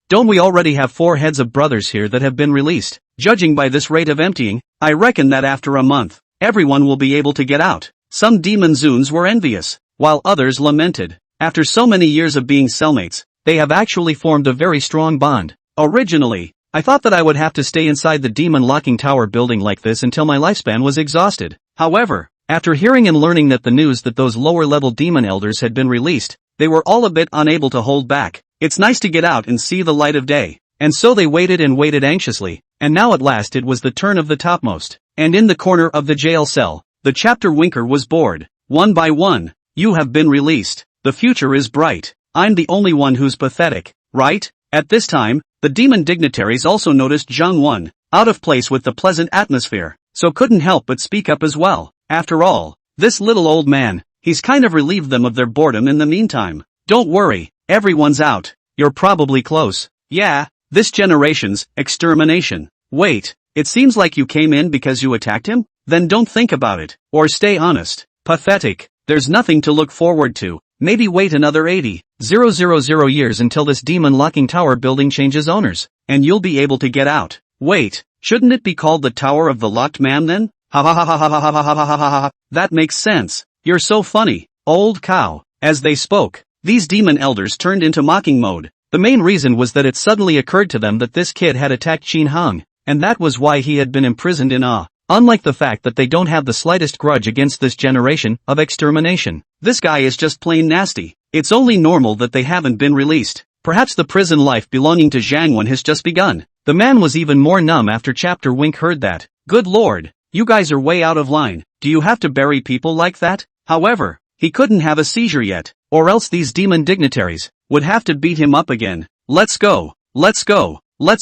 Don't we already have 4 heads of brothers here that have been released? Judging by this rate of emptying, I reckon that after a month, everyone will be able to get out. Some demon Zuns were envious, while others lamented. After so many years of being cellmates, they have actually formed a very strong bond. Originally, I thought that I would have to stay inside the demon locking tower building like this until my lifespan was exhausted. However, after hearing and learning that the news that those lower-level demon elders had been released, they were all a bit unable to hold back. It's nice to get out and see the light of day. And so they waited and waited anxiously, and now at last it was the turn of the topmost. And in the corner of the jail cell, the chapter winker was bored. One by one, you have been released. The future is bright. I'm the only one who's pathetic, right? At this time, the demon dignitaries also noticed Zhang Wen, out of place with the pleasant atmosphere, so couldn't help but speak up as well. After all, this little old man, he's kind of relieved them of their boredom in the meantime. Don't worry, everyone's out. You're probably close. Yeah, this generation's extermination. Wait, it seems like you came in because you attacked him? Then don't think about it, or stay honest. Pathetic. There's nothing to look forward to. Maybe wait another 80,000 years until this demon locking tower building changes owners, and you'll be able to get out. Wait, shouldn't it be called the Tower of the Locked Man then? Ha ha ha ha ha ha ha ha ha ha ha. That makes sense. You're so funny, old cow. As they spoke, these demon elders turned into mocking mode. The main reason was that it suddenly occurred to them that this kid had attacked Qin Hong, and that was why he had been imprisoned in awe. Unlike the fact that they don't have the slightest grudge against this generation of extermination. This guy is just plain nasty. It's only normal that they haven't been released. Perhaps the prison life belonging to Zhang Wen has just begun. The man was even more numb after Chapter Wink heard that. Good lord, you guys are way out of line. Do you have to bury people like that? However, he couldn't have a seizure yet, or else these demon dignitaries would have to beat him up again. Let's go, let's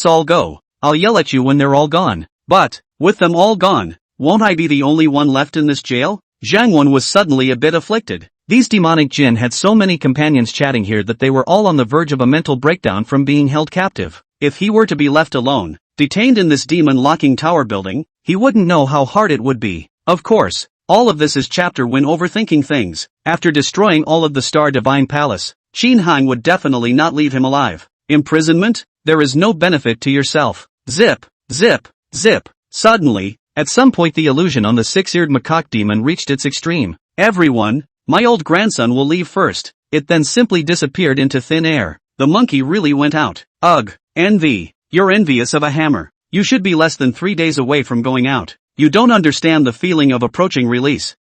all go. I'll yell at you when they're all gone. But, with them all gone, won't I be the only one left in this jail? Zhang Wen was suddenly a bit afflicted. These demonic jinn had so many companions chatting here that they were all on the verge of a mental breakdown from being held captive. If he were to be left alone, detained in this demon locking tower building, he wouldn't know how hard it would be. Of course, all of this is Chapter Win overthinking things. After destroying all of the Star Divine Palace, Qin Hong would definitely not leave him alive. Imprisonment? There is no benefit to yourself. Zip, zip, zip. Suddenly, at some point the illusion on the six-eared macaque demon reached its extreme. Everyone, my old grandson will leave first. It then simply disappeared into thin air. The monkey really went out. Ugh, envy. You're envious of a hammer. You should be less than 3 days away from going out. You don't understand the feeling of approaching release.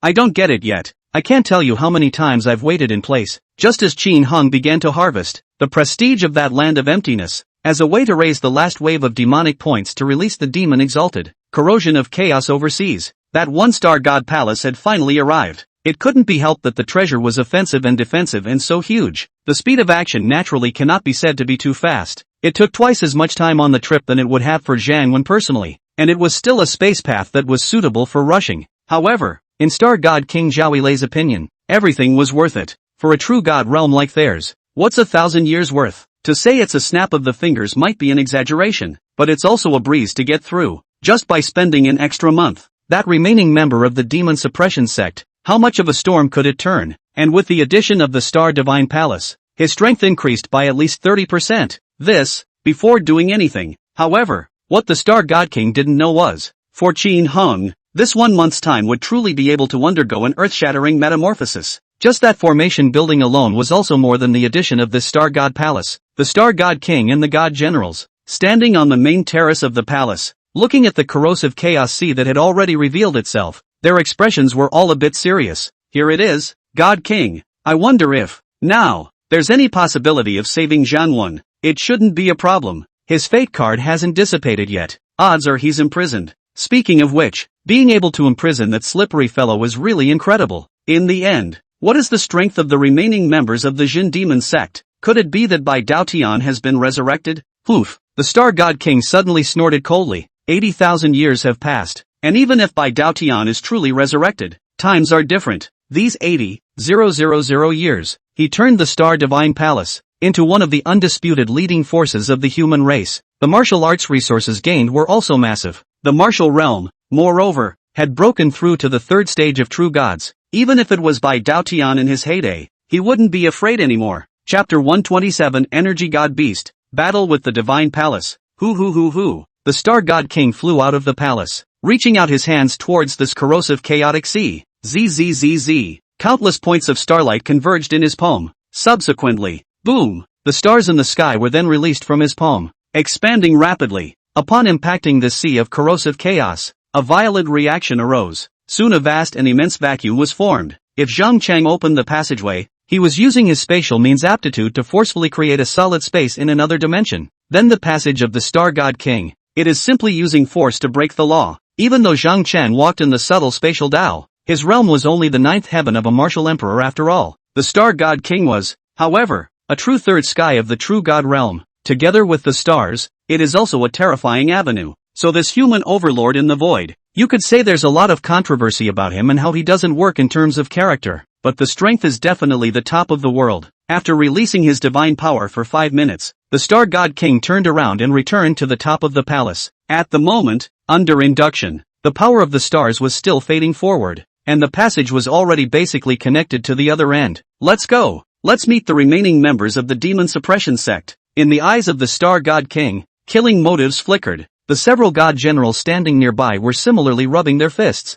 I don't get it yet. I can't tell you how many times I've waited in place, just as Qin Hung began to harvest the prestige of that land of emptiness, as a way to raise the last wave of demonic points to release the demon exalted corrosion of chaos overseas. That one-star god palace had finally arrived. It couldn't be helped that the treasure was offensive and defensive and so huge. The speed of action naturally cannot be said to be too fast. It took twice as much time on the trip than it would have for Zhang Wen personally, and it was still a space path that was suitable for rushing. However, in Star God King Zhao Lei's opinion, everything was worth it. For a true god realm like theirs, what's 1,000 years worth? To say it's a snap of the fingers might be an exaggeration, but it's also a breeze to get through, just by spending an extra month. That remaining member of the demon suppression sect, how much of a storm could it turn? And with the addition of the Star Divine Palace, his strength increased by at least 30%. This, before doing anything. However, what the Star God King didn't know was, for Qin Hung, this 1 month's time would truly be able to undergo an earth-shattering metamorphosis. Just that formation building alone was also more than the addition of this Star God Palace. The Star God King and the God Generals, standing on the main terrace of the palace, looking at the corrosive chaos sea that had already revealed itself, their expressions were all a bit serious. Here it is, God King. I wonder if, now, there's any possibility of saving Zhang. It shouldn't be a problem. His fate card hasn't dissipated yet. Odds are he's imprisoned. Speaking of which, being able to imprison that slippery fellow was really incredible. In the end, what is the strength of the remaining members of the Jin Demon sect? Could it be that Bai Dao Tian has been resurrected? The Star God King suddenly snorted coldly. 80,000 years have passed, and even if Bai Dao Tian is truly resurrected, times are different. These 80,000 years, he turned the Star Divine Palace into one of the undisputed leading forces of the human race. The martial arts resources gained were also massive. The martial realm, moreover, had broken through to the third stage of true gods. Even if it was Bai Dao Tian in his heyday, he wouldn't be afraid anymore. Chapter 127 Energy God Beast, Battle with the Divine Palace. The Star God King flew out of the palace, reaching out his hands towards this corrosive chaotic sea. Zzz. Countless points of starlight converged in his palm. Subsequently, boom, the stars in the sky were then released from his palm, expanding rapidly. Upon impacting this sea of corrosive chaos, a violent reaction arose. Soon a vast and immense vacuum was formed. If Zhang Chang opened the passageway, he was using his spatial means aptitude to forcefully create a solid space in another dimension. Then the passage of the Star God King. It is simply using force to break the law. Even though Zhang Chen walked in the subtle spatial Tao, his realm was only the ninth heaven of a martial emperor after all. The Star God King was, however, a true third sky of the true God realm. Together with the stars, it is also a terrifying avenue. So this human overlord in the void, you could say there's a lot of controversy about him and how he doesn't work in terms of character, but the strength is definitely the top of the world. After releasing his divine power for 5 minutes, the Star God King turned around and returned to the top of the palace. At the moment, under induction, the power of the stars was still fading forward, and the passage was already basically connected to the other end. Let's go. Let's meet the remaining members of the demon suppression sect. In the eyes of the Star God King, killing motives flickered. The several god generals standing nearby were similarly rubbing their fists.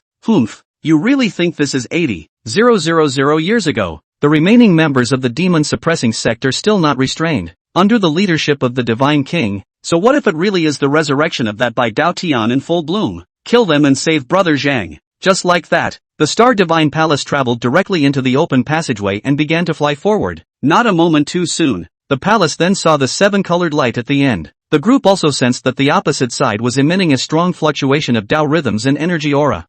You really think this is 80,000 years ago? The remaining members of the demon suppressing sect are still not restrained, under the leadership of the Divine King. So what if it really is the resurrection of that Bai Dao Tian in full bloom? Kill them and save Brother Zhang. Just like that, the Star Divine Palace traveled directly into the open passageway and began to fly forward. Not a moment too soon, the palace then saw the 7-colored light at the end. The group also sensed that the opposite side was emitting a strong fluctuation of Tao rhythms and energy aura.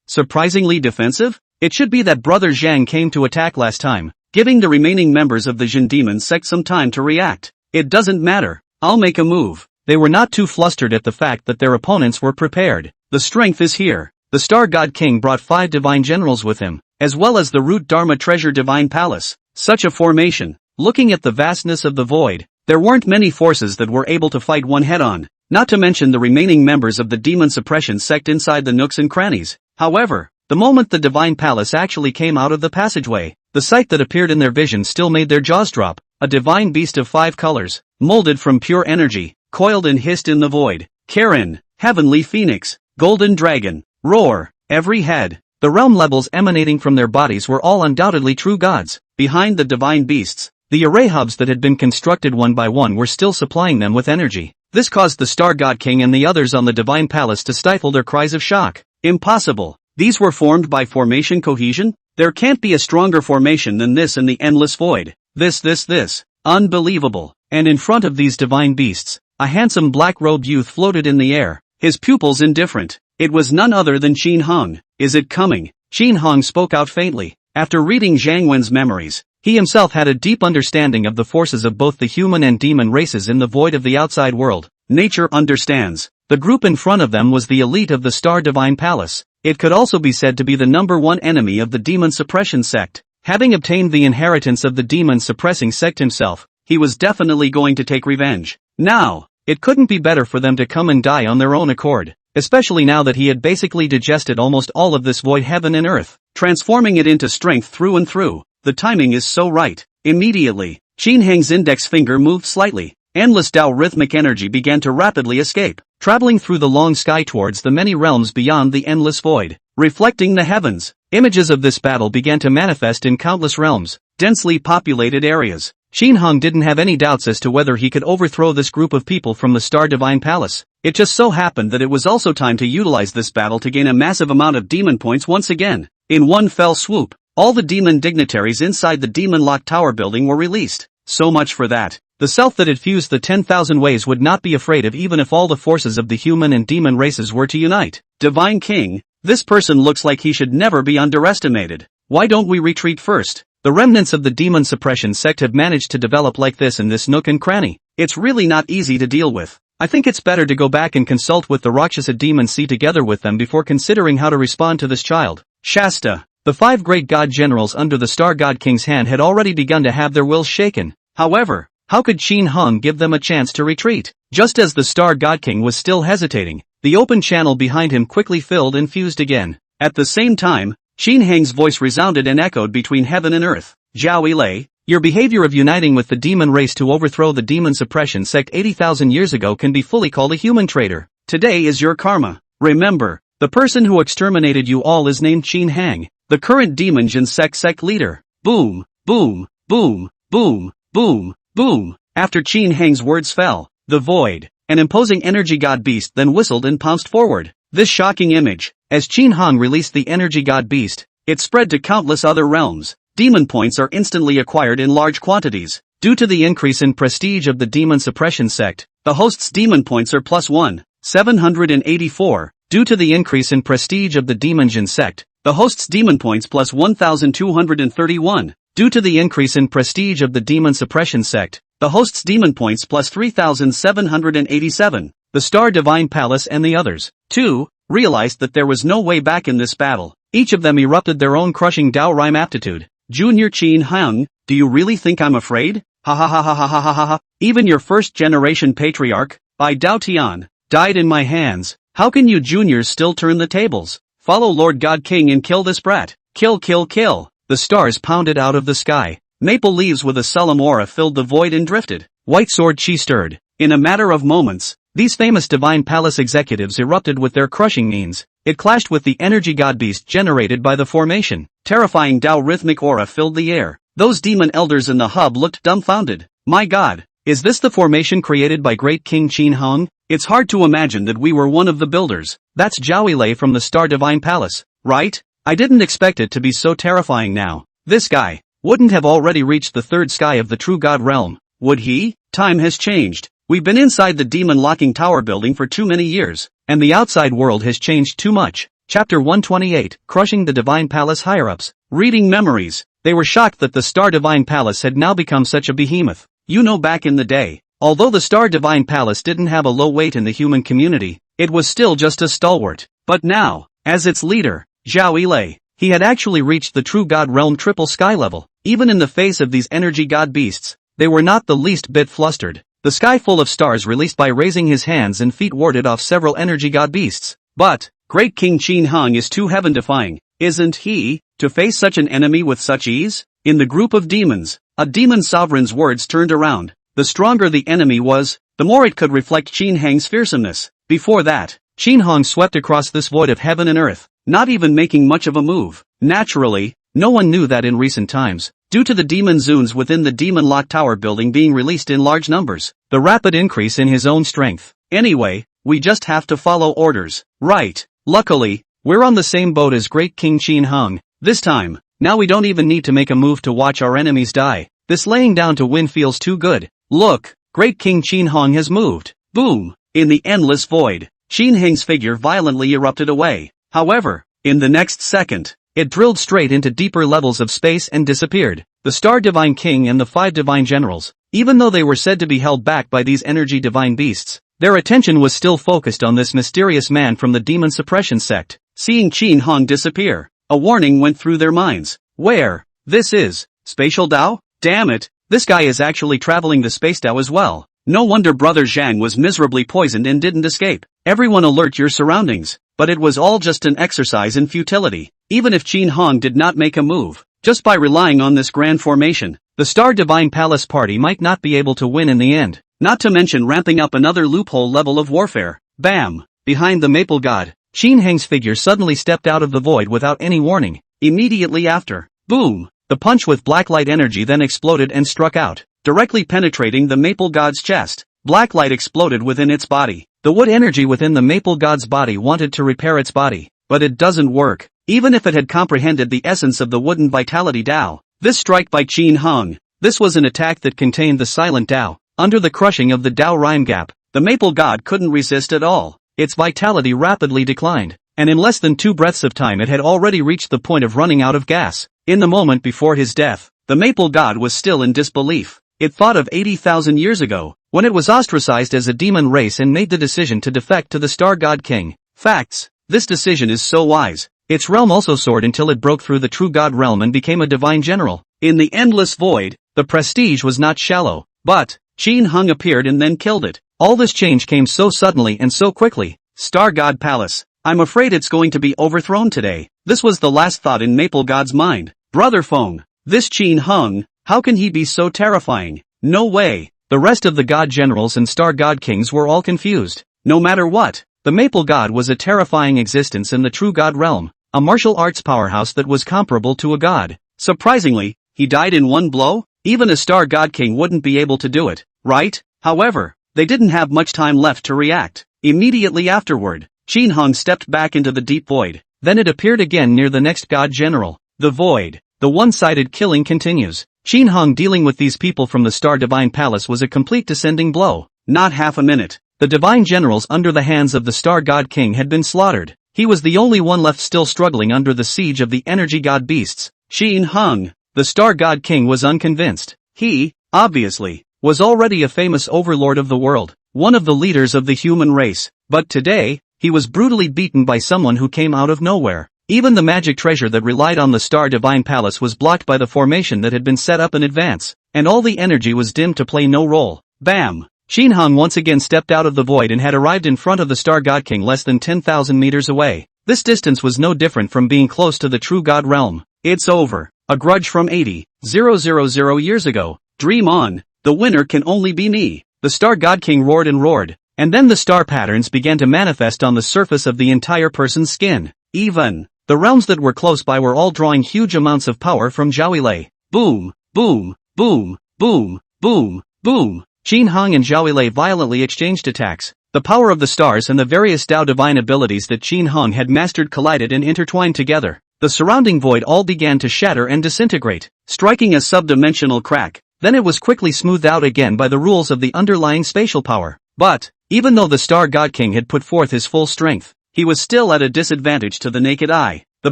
Surprisingly defensive? It should be that Brother Zhang came to attack last time, giving the remaining members of the Jin Demon sect some time to react. It doesn't matter, I'll make a move. They were not too flustered at the fact that their opponents were prepared. The strength is here. The Star God King brought 5 divine generals with him, as well as the Root Dharma Treasure Divine Palace. Such a formation. Looking at the vastness of the void, there weren't many forces that were able to fight one head-on, not to mention the remaining members of the demon suppression sect inside the nooks and crannies. However, the moment the Divine Palace actually came out of the passageway, the sight that appeared in their vision still made their jaws drop. A divine beast of 5 colors, molded from pure energy, coiled and hissed in the void. Karen, Heavenly Phoenix, Golden Dragon, Roar, every head. The realm levels emanating from their bodies were all undoubtedly true gods. Behind the divine beasts, the array hubs that had been constructed one by one were still supplying them with energy. This caused the Star God King and the others on the Divine Palace to stifle their cries of shock. Impossible. These were formed by formation cohesion? There can't be a stronger formation than this in the endless void. This. Unbelievable. And in front of these divine beasts, a handsome black-robed youth floated in the air, his pupils indifferent. It was none other than Qin Hong. Is it coming? Qin Hong spoke out faintly. After reading Zhang Wen's memories, he himself had a deep understanding of the forces of both the human and demon races in the void of the outside world. Nature understands. The group in front of them was the elite of the Star Divine Palace. It could also be said to be the number one enemy of the demon suppression sect. Having obtained the inheritance of the demon suppressing sect himself, he was definitely going to take revenge. Now, it couldn't be better for them to come and die on their own accord, especially now that he had basically digested almost all of this void heaven and earth, transforming it into strength through and through. The timing is so right. Immediately, Qin Hang's index finger moved slightly. Endless Tao rhythmic energy began to rapidly escape, traveling through the long sky towards the many realms beyond the endless void, reflecting the heavens. Images of this battle began to manifest in countless realms, densely populated areas. Qin Hong didn't have any doubts as to whether he could overthrow this group of people from the Star Divine Palace. It just so happened that it was also time to utilize this battle to gain a massive amount of demon points once again. In one fell swoop, all the demon dignitaries inside the Demon Lock Tower building were released. So much for that. The self that had fused the 10,000 ways would not be afraid of even if all the forces of the human and demon races were to unite. Divine King, this person looks like he should never be underestimated. Why don't we retreat first? The remnants of the demon suppression sect have managed to develop like this in this nook and cranny. It's really not easy to deal with. I think it's better to go back and consult with the Rakshasa demon see together with them before considering how to respond to this child. Shasta. The 5 great god generals under the Star God King's hand had already begun to have their wills shaken. However, how could Qin Hong give them a chance to retreat? Just as the Star God King was still hesitating, the open channel behind him quickly filled and fused again. At the same time, Qin Hang's voice resounded and echoed between heaven and earth. Zhao Yilei, your behavior of uniting with the demon race to overthrow the demon suppression sect 80,000 years ago can be fully called a human traitor. Today is your karma. Remember, the person who exterminated you all is named Qin Hang, the current demon Jin sect leader. Boom, boom, boom, boom, boom. Boom! After Qin Hang's words fell, the void, an imposing energy god beast then whistled and pounced forward. This shocking image, as Qin Hong released the energy god beast, it spread to countless other realms. Demon points are instantly acquired in large quantities. Due to the increase in prestige of the demon suppression sect, the host's demon points are +1, 784. Due to the increase in prestige of the demon Jin sect, the host's demon points +1,231. Due to the increase in prestige of the demon suppression sect, the host's demon points +3,787. The Star Divine Palace and the others, too, realized that there was no way back in this battle. Each of them erupted their own crushing Dao rhyme aptitude. Junior Qin Hong, do you really think I'm afraid? Ha ha ha ha ha ha ha ha. Even your first generation patriarch, Bai Dao Tian, died in my hands. How can you juniors still turn the tables? Follow Lord God King and kill this brat. Kill kill kill. The stars pounded out of the sky. Maple leaves with a solemn aura filled the void and drifted. White sword chi stirred. In a matter of moments, these famous Divine Palace executives erupted with their crushing means. It clashed with the energy god beast generated by the formation. Terrifying Dao rhythmic aura filled the air. Those demon elders in the hub looked dumbfounded. My god, is this the formation created by great King Qin Hong? It's hard to imagine that we were one of the builders. That's Zhao Yilei from the Star Divine Palace, right? I didn't expect it to be so terrifying now. This guy wouldn't have already reached the third sky of the true god realm, would he? Time has changed. We've been inside the demon locking tower building for too many years, and the outside world has changed too much. Chapter 128, Crushing the Divine Palace Higher-Ups. Reading memories, they were shocked that the Star Divine Palace had now become such a behemoth. You know, back in the day, although the Star Divine Palace didn't have a low weight in the human community, it was still just a stalwart. But now, as its leader, Zhao Yilei, he had actually reached the true god realm triple sky level. Even in the face of these energy god beasts, they were not the least bit flustered. The sky full of stars released by raising his hands and feet warded off several energy god beasts. But, great King Qin Hong is too heaven-defying, isn't he, to face such an enemy with such ease? In the group of demons, a demon sovereign's words turned around. The stronger the enemy was, the more it could reflect Qin Hang's fearsomeness. Before that, Qin Hong swept across this void of heaven and earth, not even making much of a move. Naturally, No one knew that in recent times, due to the demon zoons within the demon lock tower building being released in large numbers, the rapid increase in his own strength. Anyway, we just have to follow orders, right? Luckily, we're on the same boat as Great King Qin Hung. This time, now we don't even need to make a move to watch our enemies die. This laying down to win feels too good. Look, Great King Qin Hung has moved. Boom! In the endless void, Qin Hung's figure violently erupted away. However, in the next second, it drilled straight into deeper levels of space and disappeared. The Star Divine King and the 5 Divine Generals, even though they were said to be held back by these energy divine beasts, their attention was still focused on this mysterious man from the demon suppression sect. Seeing Qin Hung disappear, a warning went through their minds. Where? This is Spatial Dao? Damn it, this guy is actually traveling the Space Dao as well. No wonder Brother Zhang was miserably poisoned and didn't escape. Everyone alert your surroundings. But it was all just an exercise in futility. Even if Qin Hung did not make a move, just by relying on this grand formation, the Star Divine Palace party might not be able to win in the end. Not to mention ramping up another loophole level of warfare. Bam! Behind the Maple God, Qin Heng's figure suddenly stepped out of the void without any warning. Immediately after, boom! The punch with black light energy then exploded and struck out, directly penetrating the Maple God's chest. Black light exploded within its body. The wood energy within the Maple God's body wanted to repair its body, but it doesn't work, even if it had comprehended the essence of the wooden vitality Dao. This strike by Qin Hung, this was an attack that contained the silent Dao. Under the crushing of the Dao rhyme gap, the Maple God couldn't resist at all. Its vitality rapidly declined, and in less than 2 breaths of time it had already reached the point of running out of gas. In the moment before his death, the Maple God was still in disbelief. It thought of 80,000 years ago, when it was ostracized as a demon race and made the decision to defect to the Star God King. Facts. This decision is so wise. Its realm also soared until it broke through the true God realm and became a divine general. In the endless void, the prestige was not shallow, but Qin Hung appeared and then killed it. All this change came so suddenly and so quickly. Star God Palace. I'm afraid it's going to be overthrown today. This was the last thought in Maple God's mind. Brother Feng, this Qin Hung, how can he be so terrifying? No way. The rest of the God Generals and Star God Kings were all confused. No matter what, the Maple God was a terrifying existence in the true God realm, a martial arts powerhouse that was comparable to a god. Surprisingly, he died in one blow? Even a Star God King wouldn't be able to do it, right? However, they didn't have much time left to react. Immediately afterward, Qin Hung stepped back into the deep void. Then it appeared again near the next God General. The void. The one-sided killing continues. Qin Hung dealing with these people from the Star Divine Palace was a complete descending blow. Not half a minute. The Divine Generals under the hands of the Star God King had been slaughtered. He was the only one left still struggling under the siege of the Energy God beasts. Qin Hung, the Star God King, was unconvinced. He, obviously, was already a famous overlord of the world, one of the leaders of the human race. But today, he was brutally beaten by someone who came out of nowhere. Even the magic treasure that relied on the Star Divine Palace was blocked by the formation that had been set up in advance, and all the energy was dimmed to play no role. Bam! Qin Hung once again stepped out of the void and had arrived in front of the Star God King less than 10,000 meters away. This distance was no different from being close to the true God realm. It's over. A grudge from 80,000 years ago. Dream on. The winner can only be me. The Star God King roared and roared, and then the star patterns began to manifest on the surface of the entire person's skin. Even the realms that were close by were all drawing huge amounts of power from Zhaoilei. Boom, boom, boom, boom, boom, boom. Qin Hung and Zhaoilei violently exchanged attacks. The power of the stars and the various Dao divine abilities that Qin Hung had mastered collided and intertwined together. The surrounding void all began to shatter and disintegrate, striking a subdimensional crack. Then it was quickly smoothed out again by the rules of the underlying spatial power. But, even though the Star God King had put forth his full strength, he was still at a disadvantage to the naked eye. The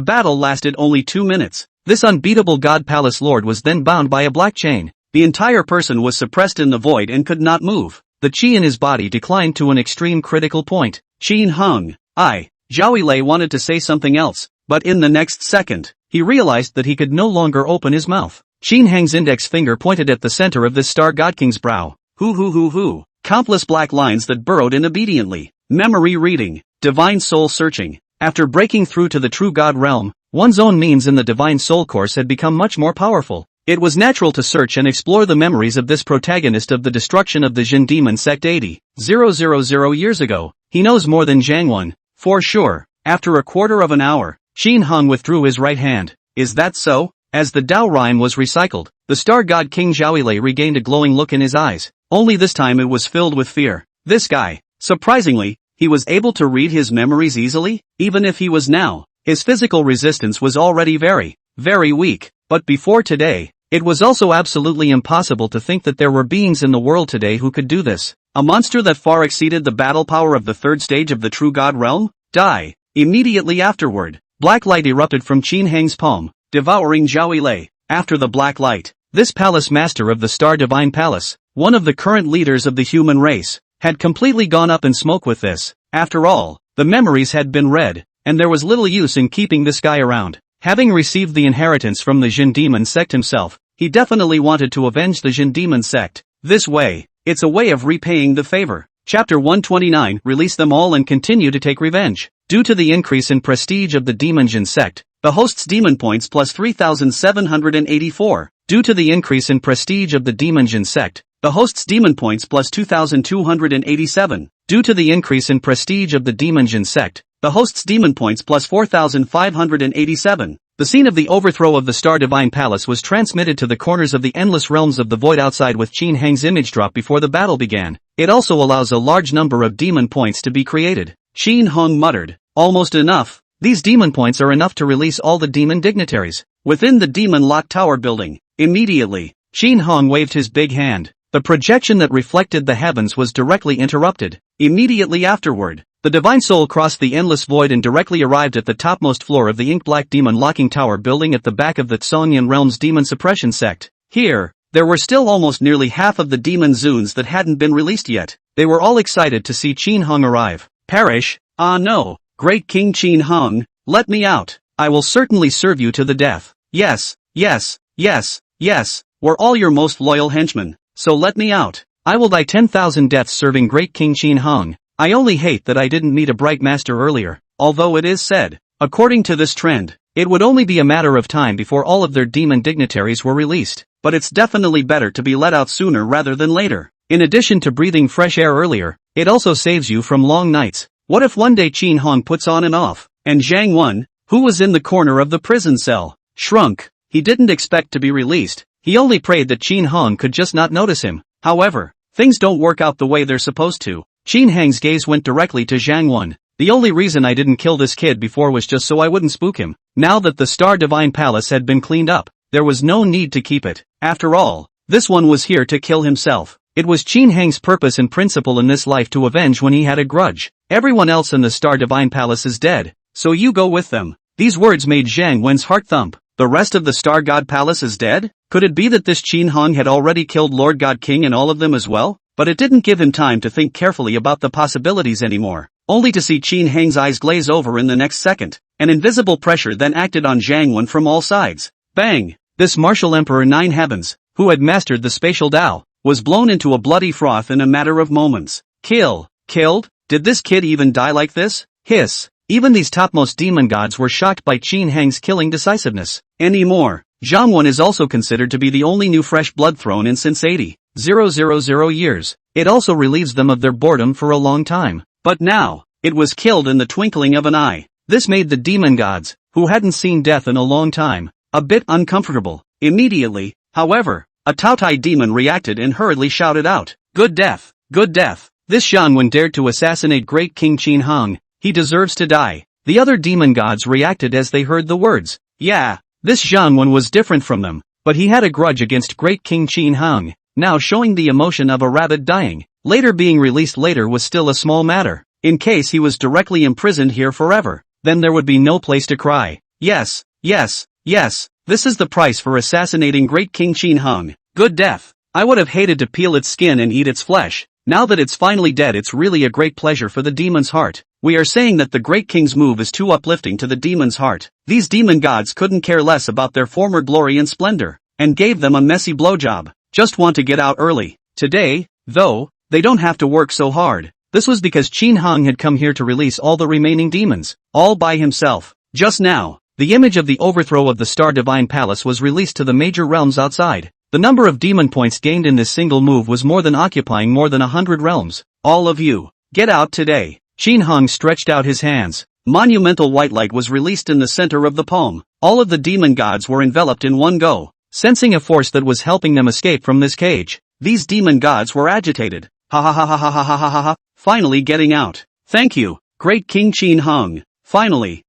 battle lasted only 2 minutes. This unbeatable God Palace Lord was then bound by a black chain. The entire person was suppressed in the void and could not move. The qi in his body declined to an extreme critical point. Qin Hung, Zhaoilei wanted to say something else, but in the next second, he realized that he could no longer open his mouth. Qin Heng's index finger pointed at the center of this Star God King's brow. Hoo. Countless black lines that burrowed in obediently. Memory reading. Divine soul searching. After breaking through to the true God realm, one's own means in the Divine Soul Course had become much more powerful. It was natural to search and explore the memories of this protagonist of the destruction of the Jin Demon Sect 80,000 years ago. He knows more than Zhang. For sure. After a quarter of an hour, Qin Hung withdrew his right hand. Is that so? As the Dao Ryan was recycled, the star god King Zhaoilei regained a glowing look in his eyes, only this time it was filled with fear. This guy, surprisingly, he was able to read his memories easily, even if he was now. His physical resistance was already very, very weak, but before today, it was also absolutely impossible to think that there were beings in the world today who could do this. A monster that far exceeded the battle power of the third stage of the true god realm? Die. Immediately afterward, black light erupted from Qin Heng's palm, devouring Zhaoilei. After the black light, this palace master of the Star Divine Palace, one of the current leaders of the human race, had completely gone up in smoke with this. After all, the memories had been read, and there was little use in keeping this guy around. Having received the inheritance from the Jin Demon sect himself, he definitely wanted to avenge the Jin Demon sect. This way, it's a way of repaying the favor. Chapter 129, Release them all and continue to take revenge. Due to the increase in prestige of the Demon Jin sect, the host's demon points plus 3,784. Due to the increase in prestige of the Demon Jin sect, the host's demon points plus 2,287. Due to the increase in prestige of the Demon Jin sect, the host's demon points plus 4,587. The scene of the overthrow of the Star Divine Palace was transmitted to the corners of the endless realms of the void outside with Qin Heng's image drop before the battle began. It also allows a large number of demon points to be created. Qin Heng muttered, "Almost enough. These demon points are enough to release all the demon dignitaries." Within the Demon Lock Tower building, immediately, Qin Heng waved his big hand. The projection that reflected the heavens was directly interrupted. Immediately afterward, the Divine Soul crossed the endless void and directly arrived at the topmost floor of the ink-black Demon Locking Tower building at the back of the Tsongyun Realm's Demon Suppression sect. Here, there were still almost nearly half of the demon zoons that hadn't been released yet. They were all excited to see Qin Heng arrive. Perish? Ah no, great King Qin Heng, let me out. I will certainly serve you to the death. Yes, yes, yes, yes, we're all your most loyal henchmen, so let me out. I will die 10,000 deaths serving great King Qin Heng. I only hate that I didn't meet a bright master earlier, although it is said, according to this trend, it would only be a matter of time before all of their demon dignitaries were released, but it's definitely better to be let out sooner rather than later. In addition to breathing fresh air earlier, it also saves you from long nights. What if one day Qin Heng puts on and off, and Zhang Wen, who was in the corner of the prison cell, shrunk? He didn't expect to be released, he only prayed that Qin Heng could just not notice him. However, things don't work out the way they're supposed to. Qin Heng's gaze went directly to Zhang Wen. The only reason I didn't kill this kid before was just so I wouldn't spook him. Now that the Star Divine Palace had been cleaned up, there was no need to keep it. After all, this one was here to kill himself. It was Qin Heng's purpose and principle in this life to avenge when he had a grudge. Everyone else in the Star Divine Palace is dead, so you go with them. These words made Zhang Wen's heart thump. The rest of the Star God Palace is dead? Could it be that this Qin Heng had already killed Lord God King and all of them as well? But it didn't give him time to think carefully about the possibilities anymore, only to see Qin Heng's eyes glaze over in the next second. An invisible pressure then acted on Zhang Wen from all sides. Bang! This martial Emperor Nine Heavens, who had mastered the spatial Tao, was blown into a bloody froth in a matter of moments. Killed? Did this kid even die like this? Hiss. Even these topmost demon gods were shocked by Qin Heng's killing decisiveness. Anymore, Zhang Wen is also considered to be the only new fresh blood throne in since 80,000 years. It also relieves them of their boredom for a long time. But now, it was killed in the twinkling of an eye. This made the demon gods, who hadn't seen death in a long time, a bit uncomfortable. Immediately, however, a Taotai demon reacted and hurriedly shouted out, "Good death! Good death! This Zhang Wen dared to assassinate great King Qin Heng. He deserves to die." The other demon gods reacted as they heard the words. Yeah, this Zhang Wen was different from them, but he had a grudge against great King Qin Heng. Now showing the emotion of a rabbit dying, later being released later was still a small matter. In case he was directly imprisoned here forever, then there would be no place to cry. Yes, this is the price for assassinating great King Qin Heng. Good death. I would have hated to peel its skin and eat its flesh. Now that it's finally dead, it's really a great pleasure for the demon's heart. We are saying that the great king's move is too uplifting to the demon's heart. These demon gods couldn't care less about their former glory and splendor, and gave them a messy blowjob. Just want to get out early. Today, though, they don't have to work so hard. This was because Qin Heng had come here to release all the remaining demons, all by himself. Just now, the image of the overthrow of the Star Divine Palace was released to the major realms outside. The number of demon points gained in this single move was more than occupying more than 100 realms. All of you, get out today. Qin Heng stretched out his hands. Monumental white light was released in the center of the palm. All of the demon gods were enveloped in one go. Sensing a force that was helping them escape from this cage, these demon gods were agitated. Ha ha ha ha ha ha ha ha ha, finally getting out. Thank you, great King Qin Hung. Finally,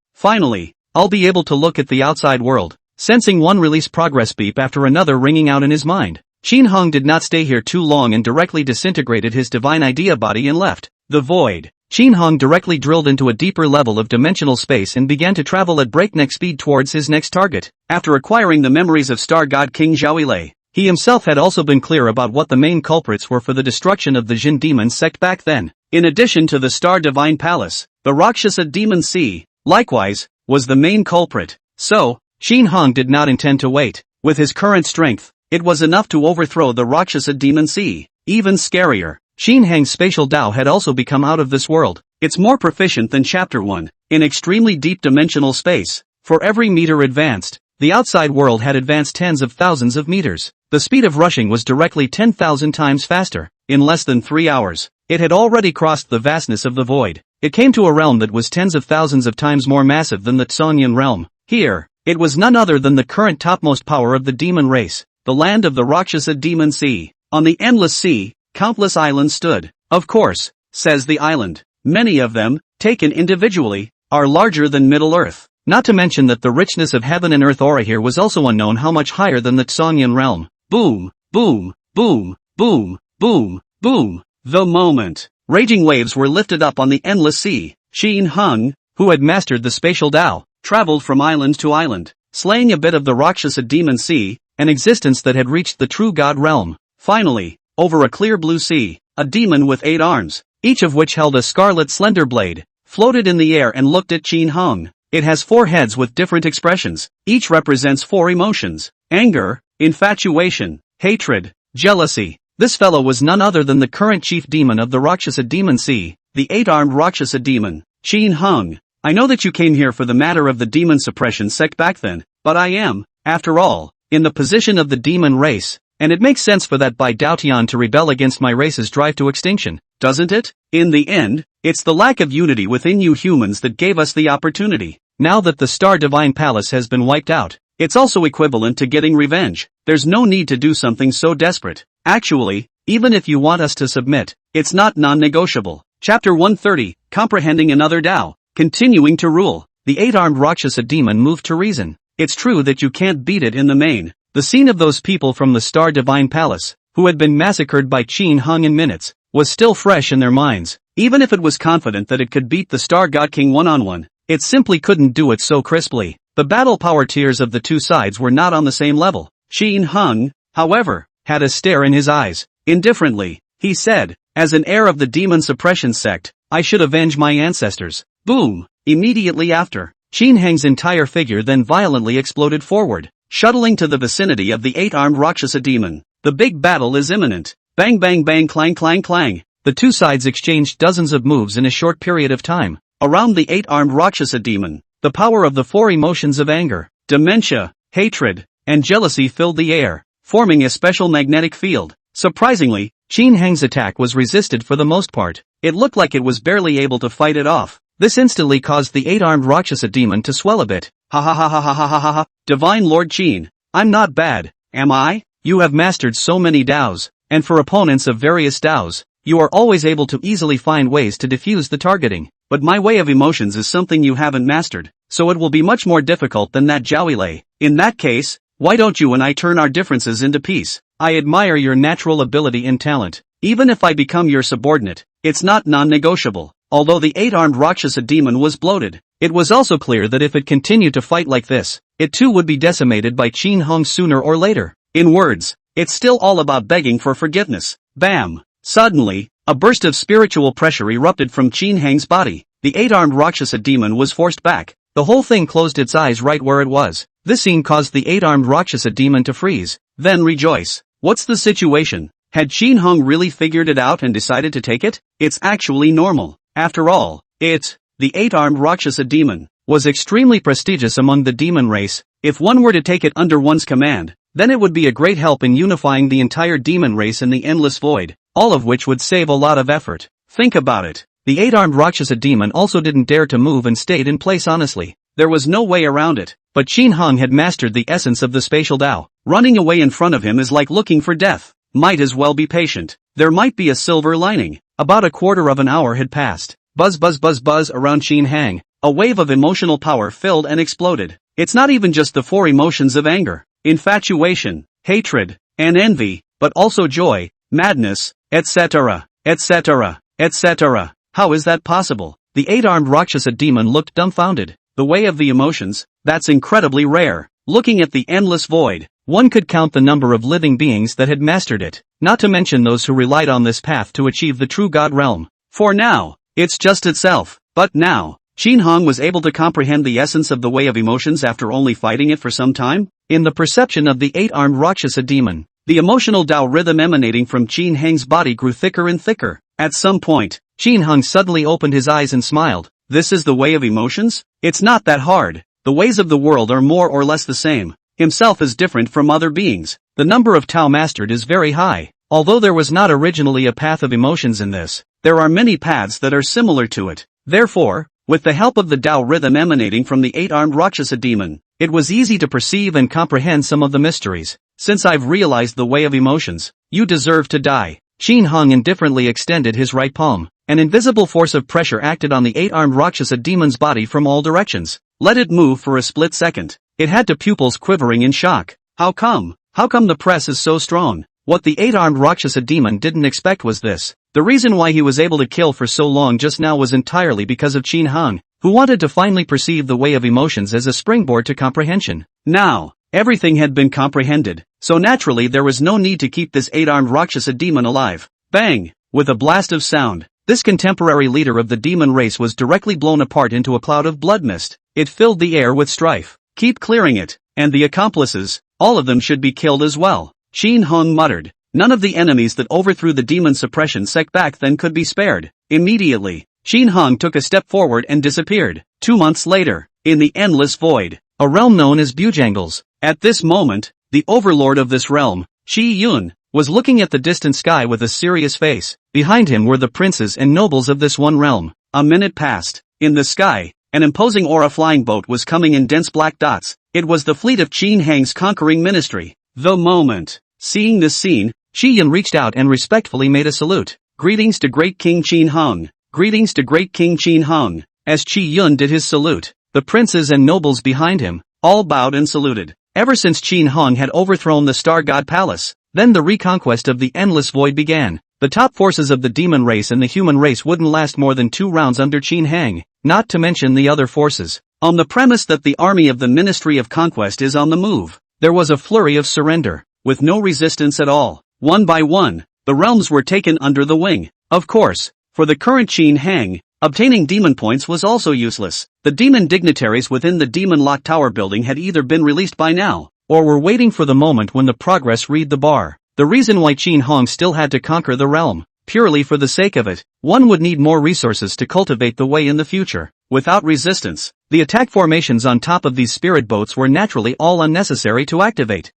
I'll be able to look at the outside world. Sensing one release progress beep after another ringing out in his mind, Qin Hung did not stay here too long and directly disintegrated his divine idea body and left the void. Qin Hung directly drilled into a deeper level of dimensional space and began to travel at breakneck speed towards his next target. After acquiring the memories of Star God King Zhaoilei, he himself had also been clear about what the main culprits were for the destruction of the Jin demon sect back then. In addition to the Star Divine Palace, the Rakshasa Demon Sea, likewise, was the main culprit. So, Qin Hung did not intend to wait. With his current strength, it was enough to overthrow the Rakshasa Demon Sea. Even scarier, Qin Hang's spatial Dao had also become out of this world. It's more proficient than Chapter 1, in extremely deep dimensional space. For every meter advanced, the outside world had advanced tens of thousands of meters. The speed of rushing was directly 10,000 times faster. In less than 3 hours, it had already crossed the vastness of the void. It came to a realm that was tens of thousands of times more massive than the Tsonyan realm. Here, it was none other than the current topmost power of the demon race, the land of the Rakshasa Demon Sea. On the endless sea, countless islands stood. Of course, says the island, many of them, taken individually, are larger than Middle-earth. Not to mention that the richness of heaven and earth aura here was also unknown how much higher than the Tsonyan realm. Boom, boom, boom, boom, boom, boom. The moment raging waves were lifted up on the endless sea, Qin Hung, who had mastered the spatial Dao, traveled from island to island, slaying a bit of the Rakshasa Demon Sea, an existence that had reached the true god realm. Finally, over a clear blue sea, a demon with 8 arms, each of which held a scarlet slender blade, floated in the air and looked at Qin Hung. It has 4 heads with different expressions. Each represents 4 emotions: anger, infatuation, hatred, jealousy. This fellow was none other than the current chief demon of the Rakshasa Demon Sea, the 8-armed Rakshasa demon. Qin Hung, I know that you came here for the matter of the demon suppression sect back then, but I am, after all, in the position of the demon race, and it makes sense for that Bai Daotian to rebel against my race's drive to extinction, doesn't it? In the end, it's the lack of unity within you humans that gave us the opportunity. Now that the Star Divine Palace has been wiped out, it's also equivalent to getting revenge. There's no need to do something so desperate. Actually, even if you want us to submit, it's not non-negotiable. Chapter 130, Comprehending Another Dao. Continuing to rule, the 8-armed Rakshasa demon moved to reason. It's true that you can't beat it in the main. The scene of those people from the Star Divine Palace, who had been massacred by Qin Hung in minutes, was still fresh in their minds. Even if it was confident that it could beat the Star God King one-on-one, it simply couldn't do it so crisply. The battle power tiers of the two sides were not on the same level. Qin Hung, however, had a stare in his eyes. Indifferently, he said, as an heir of the demon suppression sect, I should avenge my ancestors. Boom! Immediately after, Qin Hang's entire figure then violently exploded forward, shuttling to the vicinity of the 8-armed Rakshasa demon. The big battle is imminent. Bang bang bang clang clang clang. The two sides exchanged dozens of moves in a short period of time. Around the 8-armed Rakshasa demon, the power of the 4 emotions of anger, dementia, hatred, and jealousy filled the air, forming a special magnetic field. Surprisingly, Qin Hang's attack was resisted for the most part. It looked like it was barely able to fight it off. This instantly caused the 8-armed Rakshasa demon to swell a bit. Ha ha ha ha ha ha ha ha ha. Divine Lord Qin, I'm not bad, am I? You have mastered so many Daos, and for opponents of various Daos, you are always able to easily find ways to diffuse the targeting. But my way of emotions is something you haven't mastered, so it will be much more difficult than that Zhaoilei. In that case, why don't you and I turn our differences into peace? I admire your natural ability and talent. Even if I become your subordinate, it's not non-negotiable. Although the 8-armed Rakshasa demon was bloated, it was also clear that if it continued to fight like this, it too would be decimated by Qin Hung sooner or later. In words, it's still all about begging for forgiveness. Bam! Suddenly, a burst of spiritual pressure erupted from Qin Hang's body. The 8-armed Rakshasa demon was forced back. The whole thing closed its eyes right where it was. This scene caused the 8-armed Rakshasa demon to freeze, then rejoice. What's the situation? Had Qin Hung really figured it out and decided to take it? It's actually normal. After all, the 8-armed Rakshasa demon, was extremely prestigious among the demon race. If one were to take it under one's command, then it would be a great help in unifying the entire demon race in the endless void, all of which would save a lot of effort. Think about it. the eight-armed Rakshasa demon also didn't dare to move and stayed in place honestly. There was no way around it, but Qin Hong had mastered the essence of the spatial Tao. Running away in front of him is like looking for death. Might as well be patient. There might be a silver lining. About a quarter of an hour had passed. Buzz buzz buzz buzz around Qin Hang. A wave of emotional power filled and exploded. It's not even just the four emotions of anger, infatuation, hatred, and envy, but also joy, madness, etc., etc., etc. How is that possible? The eight-armed Rakshasa demon looked dumbfounded. The way of the emotions, that's incredibly rare. Looking at the endless void, one could count the number of living beings that had mastered it, not to mention those who relied on this path to achieve the true God realm. For now, it's just itself. But now, Qin Hong was able to comprehend the essence of the way of emotions after only fighting it for some time. In the perception of the eight-armed Rakshasa demon, the emotional Tao rhythm emanating from Qin Hang's body grew thicker and thicker. At some point, Qin Hong suddenly opened his eyes and smiled. This is the way of emotions? It's not that hard. The ways of the world are more or less the same. Himself is different from other beings. The number of Tao mastered is very high. Although there was not originally a path of emotions in this, there are many paths that are similar to it. Therefore, with the help of the Tao rhythm emanating from the eight-armed Rakshasa demon, it was easy to perceive and comprehend some of the mysteries. Since I've realized the way of emotions, you deserve to die. Qin Hong indifferently extended his right palm. An invisible force of pressure acted on the eight-armed Rakshasa demon's body from all directions. Let it move for a split second. It had the pupils quivering in shock. How come? How come the press is so strong? What the eight-armed Rakshasa demon didn't expect was this. The reason why he was able to kill for so long just now was entirely because of Qin Hong, who wanted to finally perceive the way of emotions as a springboard to comprehension. Now, everything had been comprehended, so naturally there was no need to keep this eight-armed Rakshasa demon alive. Bang! With a blast of sound, this contemporary leader of the demon race was directly blown apart into a cloud of blood mist. It filled the air with strife. Keep clearing it, and the accomplices, all of them should be killed as well. Qin Hong muttered. None of the enemies that overthrew the demon suppression sect back then could be spared. Immediately, Qin Hong took a step forward and disappeared. 2 months later, in the endless void, a realm known as Bujangles. At this moment, the overlord of this realm, Shi Yun, was looking at the distant sky with a serious face. Behind him were the princes and nobles of this one realm. A minute passed. In the sky, an imposing aura flying boat was coming in dense black dots. It was the fleet of Qin Hang's conquering ministry. The moment. Seeing this scene, Shi Yun reached out and respectfully made a salute. Greetings to great King Qin Hong. Greetings to great King Qin Hong. As Shi Yun did his salute, the princes and nobles behind him, all bowed and saluted. Ever since Qin Hong had overthrown the Star God Palace, then the reconquest of the endless void began. The top forces of the demon race and the human race wouldn't last more than 2 rounds under Qin Hang, not to mention the other forces. On the premise that the army of the Ministry of Conquest is on the move, there was a flurry of surrender, with no resistance at all. One by one, the realms were taken under the wing. Of course, for the current Qin Hang, obtaining demon points was also useless. The demon dignitaries within the Demon Lock Tower building had either been released by now, or were waiting for the moment when the progress read the bar. The reason why Qin Hong still had to conquer the realm, purely for the sake of it, one would need more resources to cultivate the way in the future. Without resistance, the attack formations on top of these spirit boats were naturally all unnecessary to activate.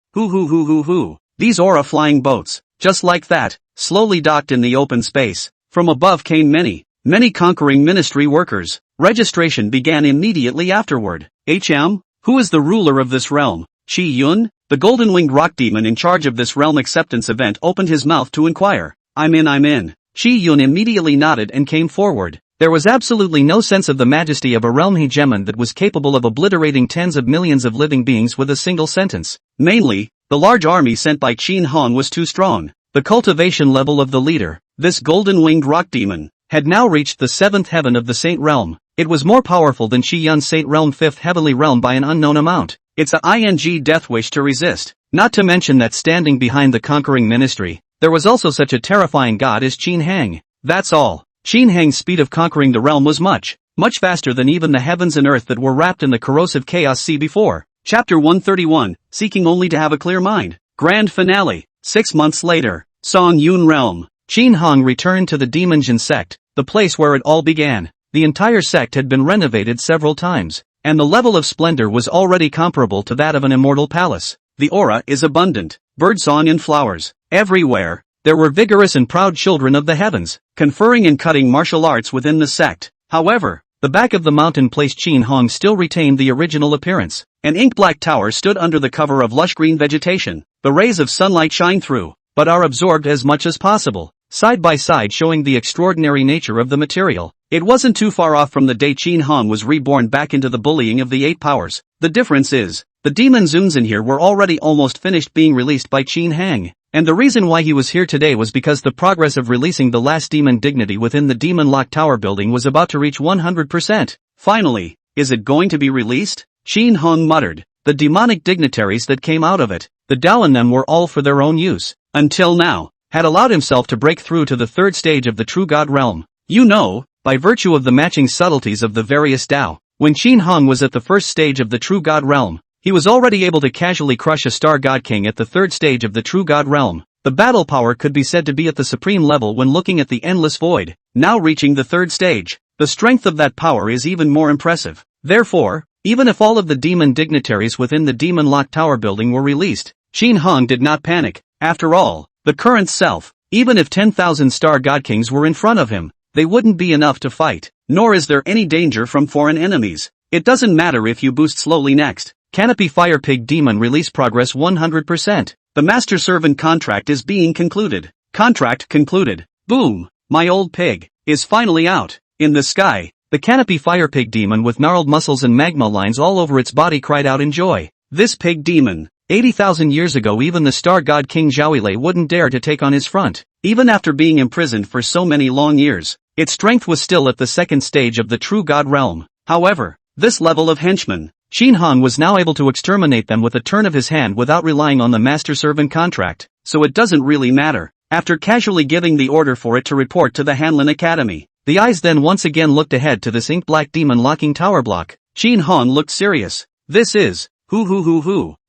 These aura-flying boats, just like that, slowly docked in the open space. From above came many conquering ministry workers. Registration began immediately afterward. Who is the ruler of this realm? Shi Yun? The golden-winged rock demon in charge of this realm acceptance event opened his mouth to inquire. I'm in. Shi Yun immediately nodded and came forward. There was absolutely no sense of the majesty of a realm hegemon that was capable of obliterating tens of millions of living beings with a single sentence. Mainly, the large army sent by Qin Hong was too strong. The cultivation level of the leader, this golden-winged rock demon, had now reached the 7th heaven of the Saint Realm. It was more powerful than Shi Yun's Saint Realm 5th heavenly realm by an unknown amount. It's a death wish to resist. Not to mention that standing behind the conquering ministry, there was also such a terrifying god as Qin Hang. That's all. Qin Hang's speed of conquering the realm was much faster than even the heavens and earth that were wrapped in the corrosive chaos sea before. Chapter 131, Seeking Only to Have a Clear Mind. Grand Finale. 6 months later, Song Yun Realm. Qin Hong returned to the Demonjin sect, the place where it all began. The entire sect had been renovated several times, and the level of splendor was already comparable to that of an immortal palace. The aura is abundant, birdsong and flowers. Everywhere, there were vigorous and proud children of the heavens, conferring and cutting martial arts within the sect. However, the back of the mountain place Qin Hong still retained the original appearance. An ink-black tower stood under the cover of lush green vegetation. The rays of sunlight shine through, but are absorbed as much as possible, side by side, showing the extraordinary nature of the material. It wasn't too far off from the day Qin Hong was reborn back into the bullying of the 8 powers. The difference is, the demon Zuns in here were already almost finished being released by Qin Hang. And the reason why he was here today was because the progress of releasing the last demon dignity within the demon lock tower building was about to reach 100%. Finally, is it going to be released? Qin Hong muttered. The demonic dignitaries that came out of it, the Dao in them were all for their own use, until now, had allowed himself to break through to the 3rd stage of the true God realm. You know, by virtue of the matching subtleties of the various Dao, when Qin Hong was at the 1st stage of the true God realm, he was already able to casually crush a Star God King at the 3rd stage of the true God realm. The battle power could be said to be at the supreme level when looking at the endless void, now reaching the 3rd stage. The strength of that power is even more impressive. Therefore, even if all of the demon dignitaries within the demon lock tower building were released, Qin Hong did not panic. After all, the current self, even if 10,000 Star God Kings were in front of him, they wouldn't be enough to fight, nor is there any danger from foreign enemies. It doesn't matter if you boost slowly next. Canopy Fire Pig Demon release progress 100%. The Master Servant contract is being concluded. Contract concluded. Boom! My old pig is finally out. In the sky, the Canopy Fire Pig Demon with gnarled muscles and magma lines all over its body cried out in joy. This pig demon, 80,000 years ago even the Star God King Zhaoilei wouldn't dare to take on his front. Even after being imprisoned for so many long years, its strength was still at the 2nd stage of the true God realm. However, this level of henchman, Qin Hong was now able to exterminate them with a turn of his hand without relying on the Master Servant contract, so it doesn't really matter. After casually giving the order for it to report to the Hanlin Academy, the eyes then once again looked ahead to this ink-black demon locking tower block. Qin Hong looked serious. This is,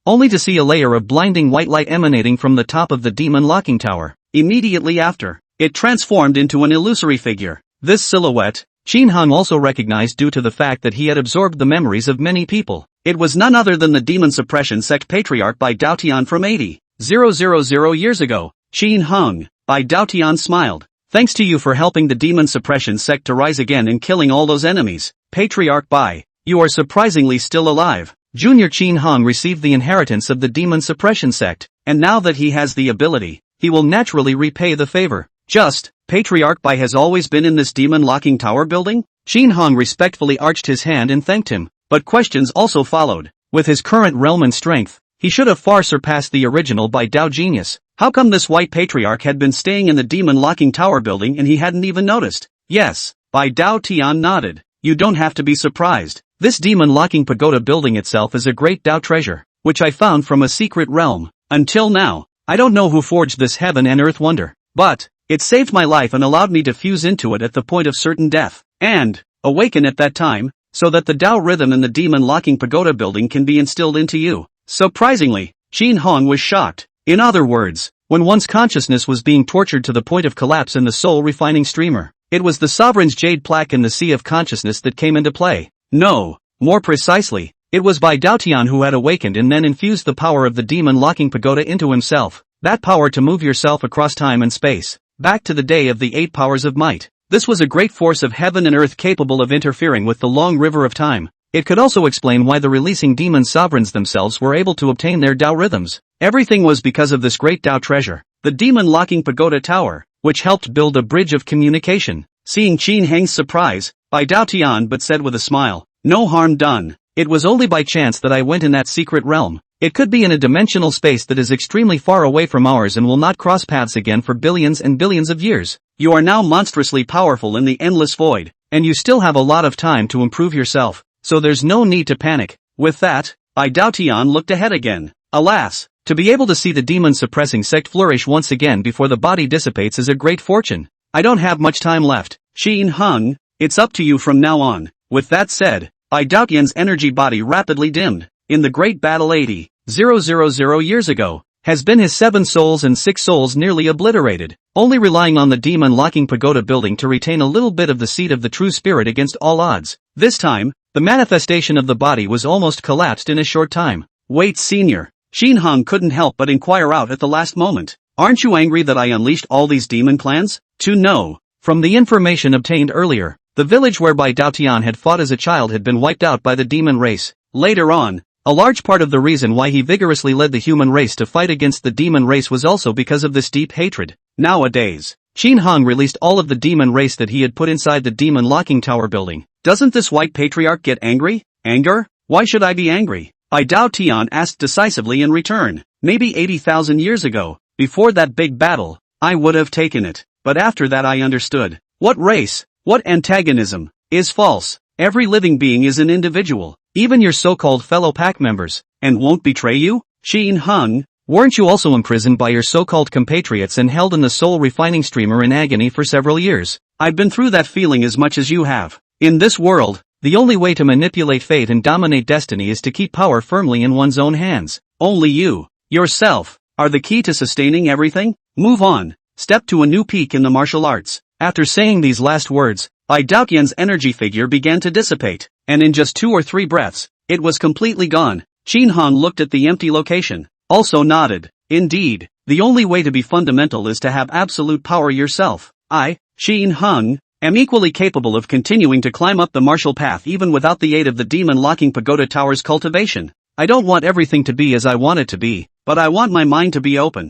only to see a layer of blinding white light emanating from the top of the demon locking tower. Immediately after, it transformed into an illusory figure. This silhouette, Qin Hong also recognized due to the fact that he had absorbed the memories of many people. It was none other than the demon suppression sect patriarch Bai Daotian from 80,000 years ago. Qin Hong, Bai Daotian smiled. Thanks to you for helping the demon suppression sect to rise again and killing all those enemies. Patriarch Bai, you are surprisingly still alive. Junior Qin Hong received the inheritance of the demon suppression sect, and now that he has the ability, he will naturally repay the favor. Patriarch Bai has always been in this demon locking tower building? Qin Hong respectfully arched his hand and thanked him, but questions also followed. With his current realm and strength, he should have far surpassed the original Bai Dao genius. How come this white patriarch had been staying in the demon locking tower building and he hadn't even noticed? Yes, Bai Dao Tian nodded. You don't have to be surprised. This demon locking pagoda building itself is a great Dao treasure, which I found from a secret realm. Until now, I don't know who forged this heaven and earth wonder, but it saved my life and allowed me to fuse into it at the point of certain death, and awaken at that time, so that the Dao rhythm in the demon locking pagoda building can be instilled into you. Surprisingly, Qin Hong was shocked. In other words, when one's consciousness was being tortured to the point of collapse in the soul refining streamer, it was the sovereign's jade plaque in the sea of consciousness that came into play. No, more precisely, it was Bai Daotian who had awakened and then infused the power of the demon locking pagoda into himself, that power to move yourself across time and space, back to the day of the 8 powers of might. This was a great force of heaven and earth capable of interfering with the long river of time. It could also explain why the releasing demon sovereigns themselves were able to obtain their Dao rhythms. Everything was because of this great Dao treasure, the demon locking pagoda tower, which helped build a bridge of communication. Seeing Qin Hang's surprise, Bai Daotian but said with a smile, no harm done. It was only by chance that I went in that secret realm. It could be in a dimensional space that is extremely far away from ours and will not cross paths again for billions and billions of years. You are now monstrously powerful in the endless void, and you still have a lot of time to improve yourself, so there's no need to panic. With that, Bai Daotian looked ahead again. Alas, to be able to see the demon-suppressing sect flourish once again before the body dissipates is a great fortune. I don't have much time left. Qin Hong, it's up to you from now on. With that said, Bai Daotian's energy body rapidly dimmed. In the great battle 80,000 years ago, has been his 7 souls and 6 souls nearly obliterated, only relying on the demon locking pagoda building to retain a little bit of the seed of the true spirit against all odds. This time, the manifestation of the body was almost collapsed in a short time. Wait, senior, Xin Heng couldn't help but inquire out at the last moment. Aren't you angry that I unleashed all these demon clans? No. From the information obtained earlier, the village whereby Dao Tian had fought as a child had been wiped out by the demon race. Later on, a large part of the reason why he vigorously led the human race to fight against the demon race was also because of this deep hatred. Nowadays, Xin Heng released all of the demon race that he had put inside the demon locking tower building. Doesn't this white patriarch get angry? Anger? Why should I be angry? Dao Tian asked decisively in return. Maybe 80,000 years ago, before that big battle, I would have taken it. But after that I understood. What race? What antagonism? Is false. Every living being is an individual. Even your so-called fellow pack members, and won't betray you? Xin Heng, weren't you also imprisoned by your so-called compatriots and held in the soul refining streamer in agony for several years? I've been through that feeling as much as you have. In this world, the only way to manipulate fate and dominate destiny is to keep power firmly in one's own hands. Only you, yourself, are the key to sustaining everything. Move on. Step to a new peak in the martial arts. After saying these last words, Dao Tian's energy figure began to dissipate, and in just 2 or 3 breaths, it was completely gone. Xin Heng looked at the empty location, also nodded. Indeed, the only way to be fundamental is to have absolute power yourself. I, Xin Heng, am equally capable of continuing to climb up the martial path even without the aid of the demon locking pagoda tower's cultivation. I don't want everything to be as I want it to be, but I want my mind to be open.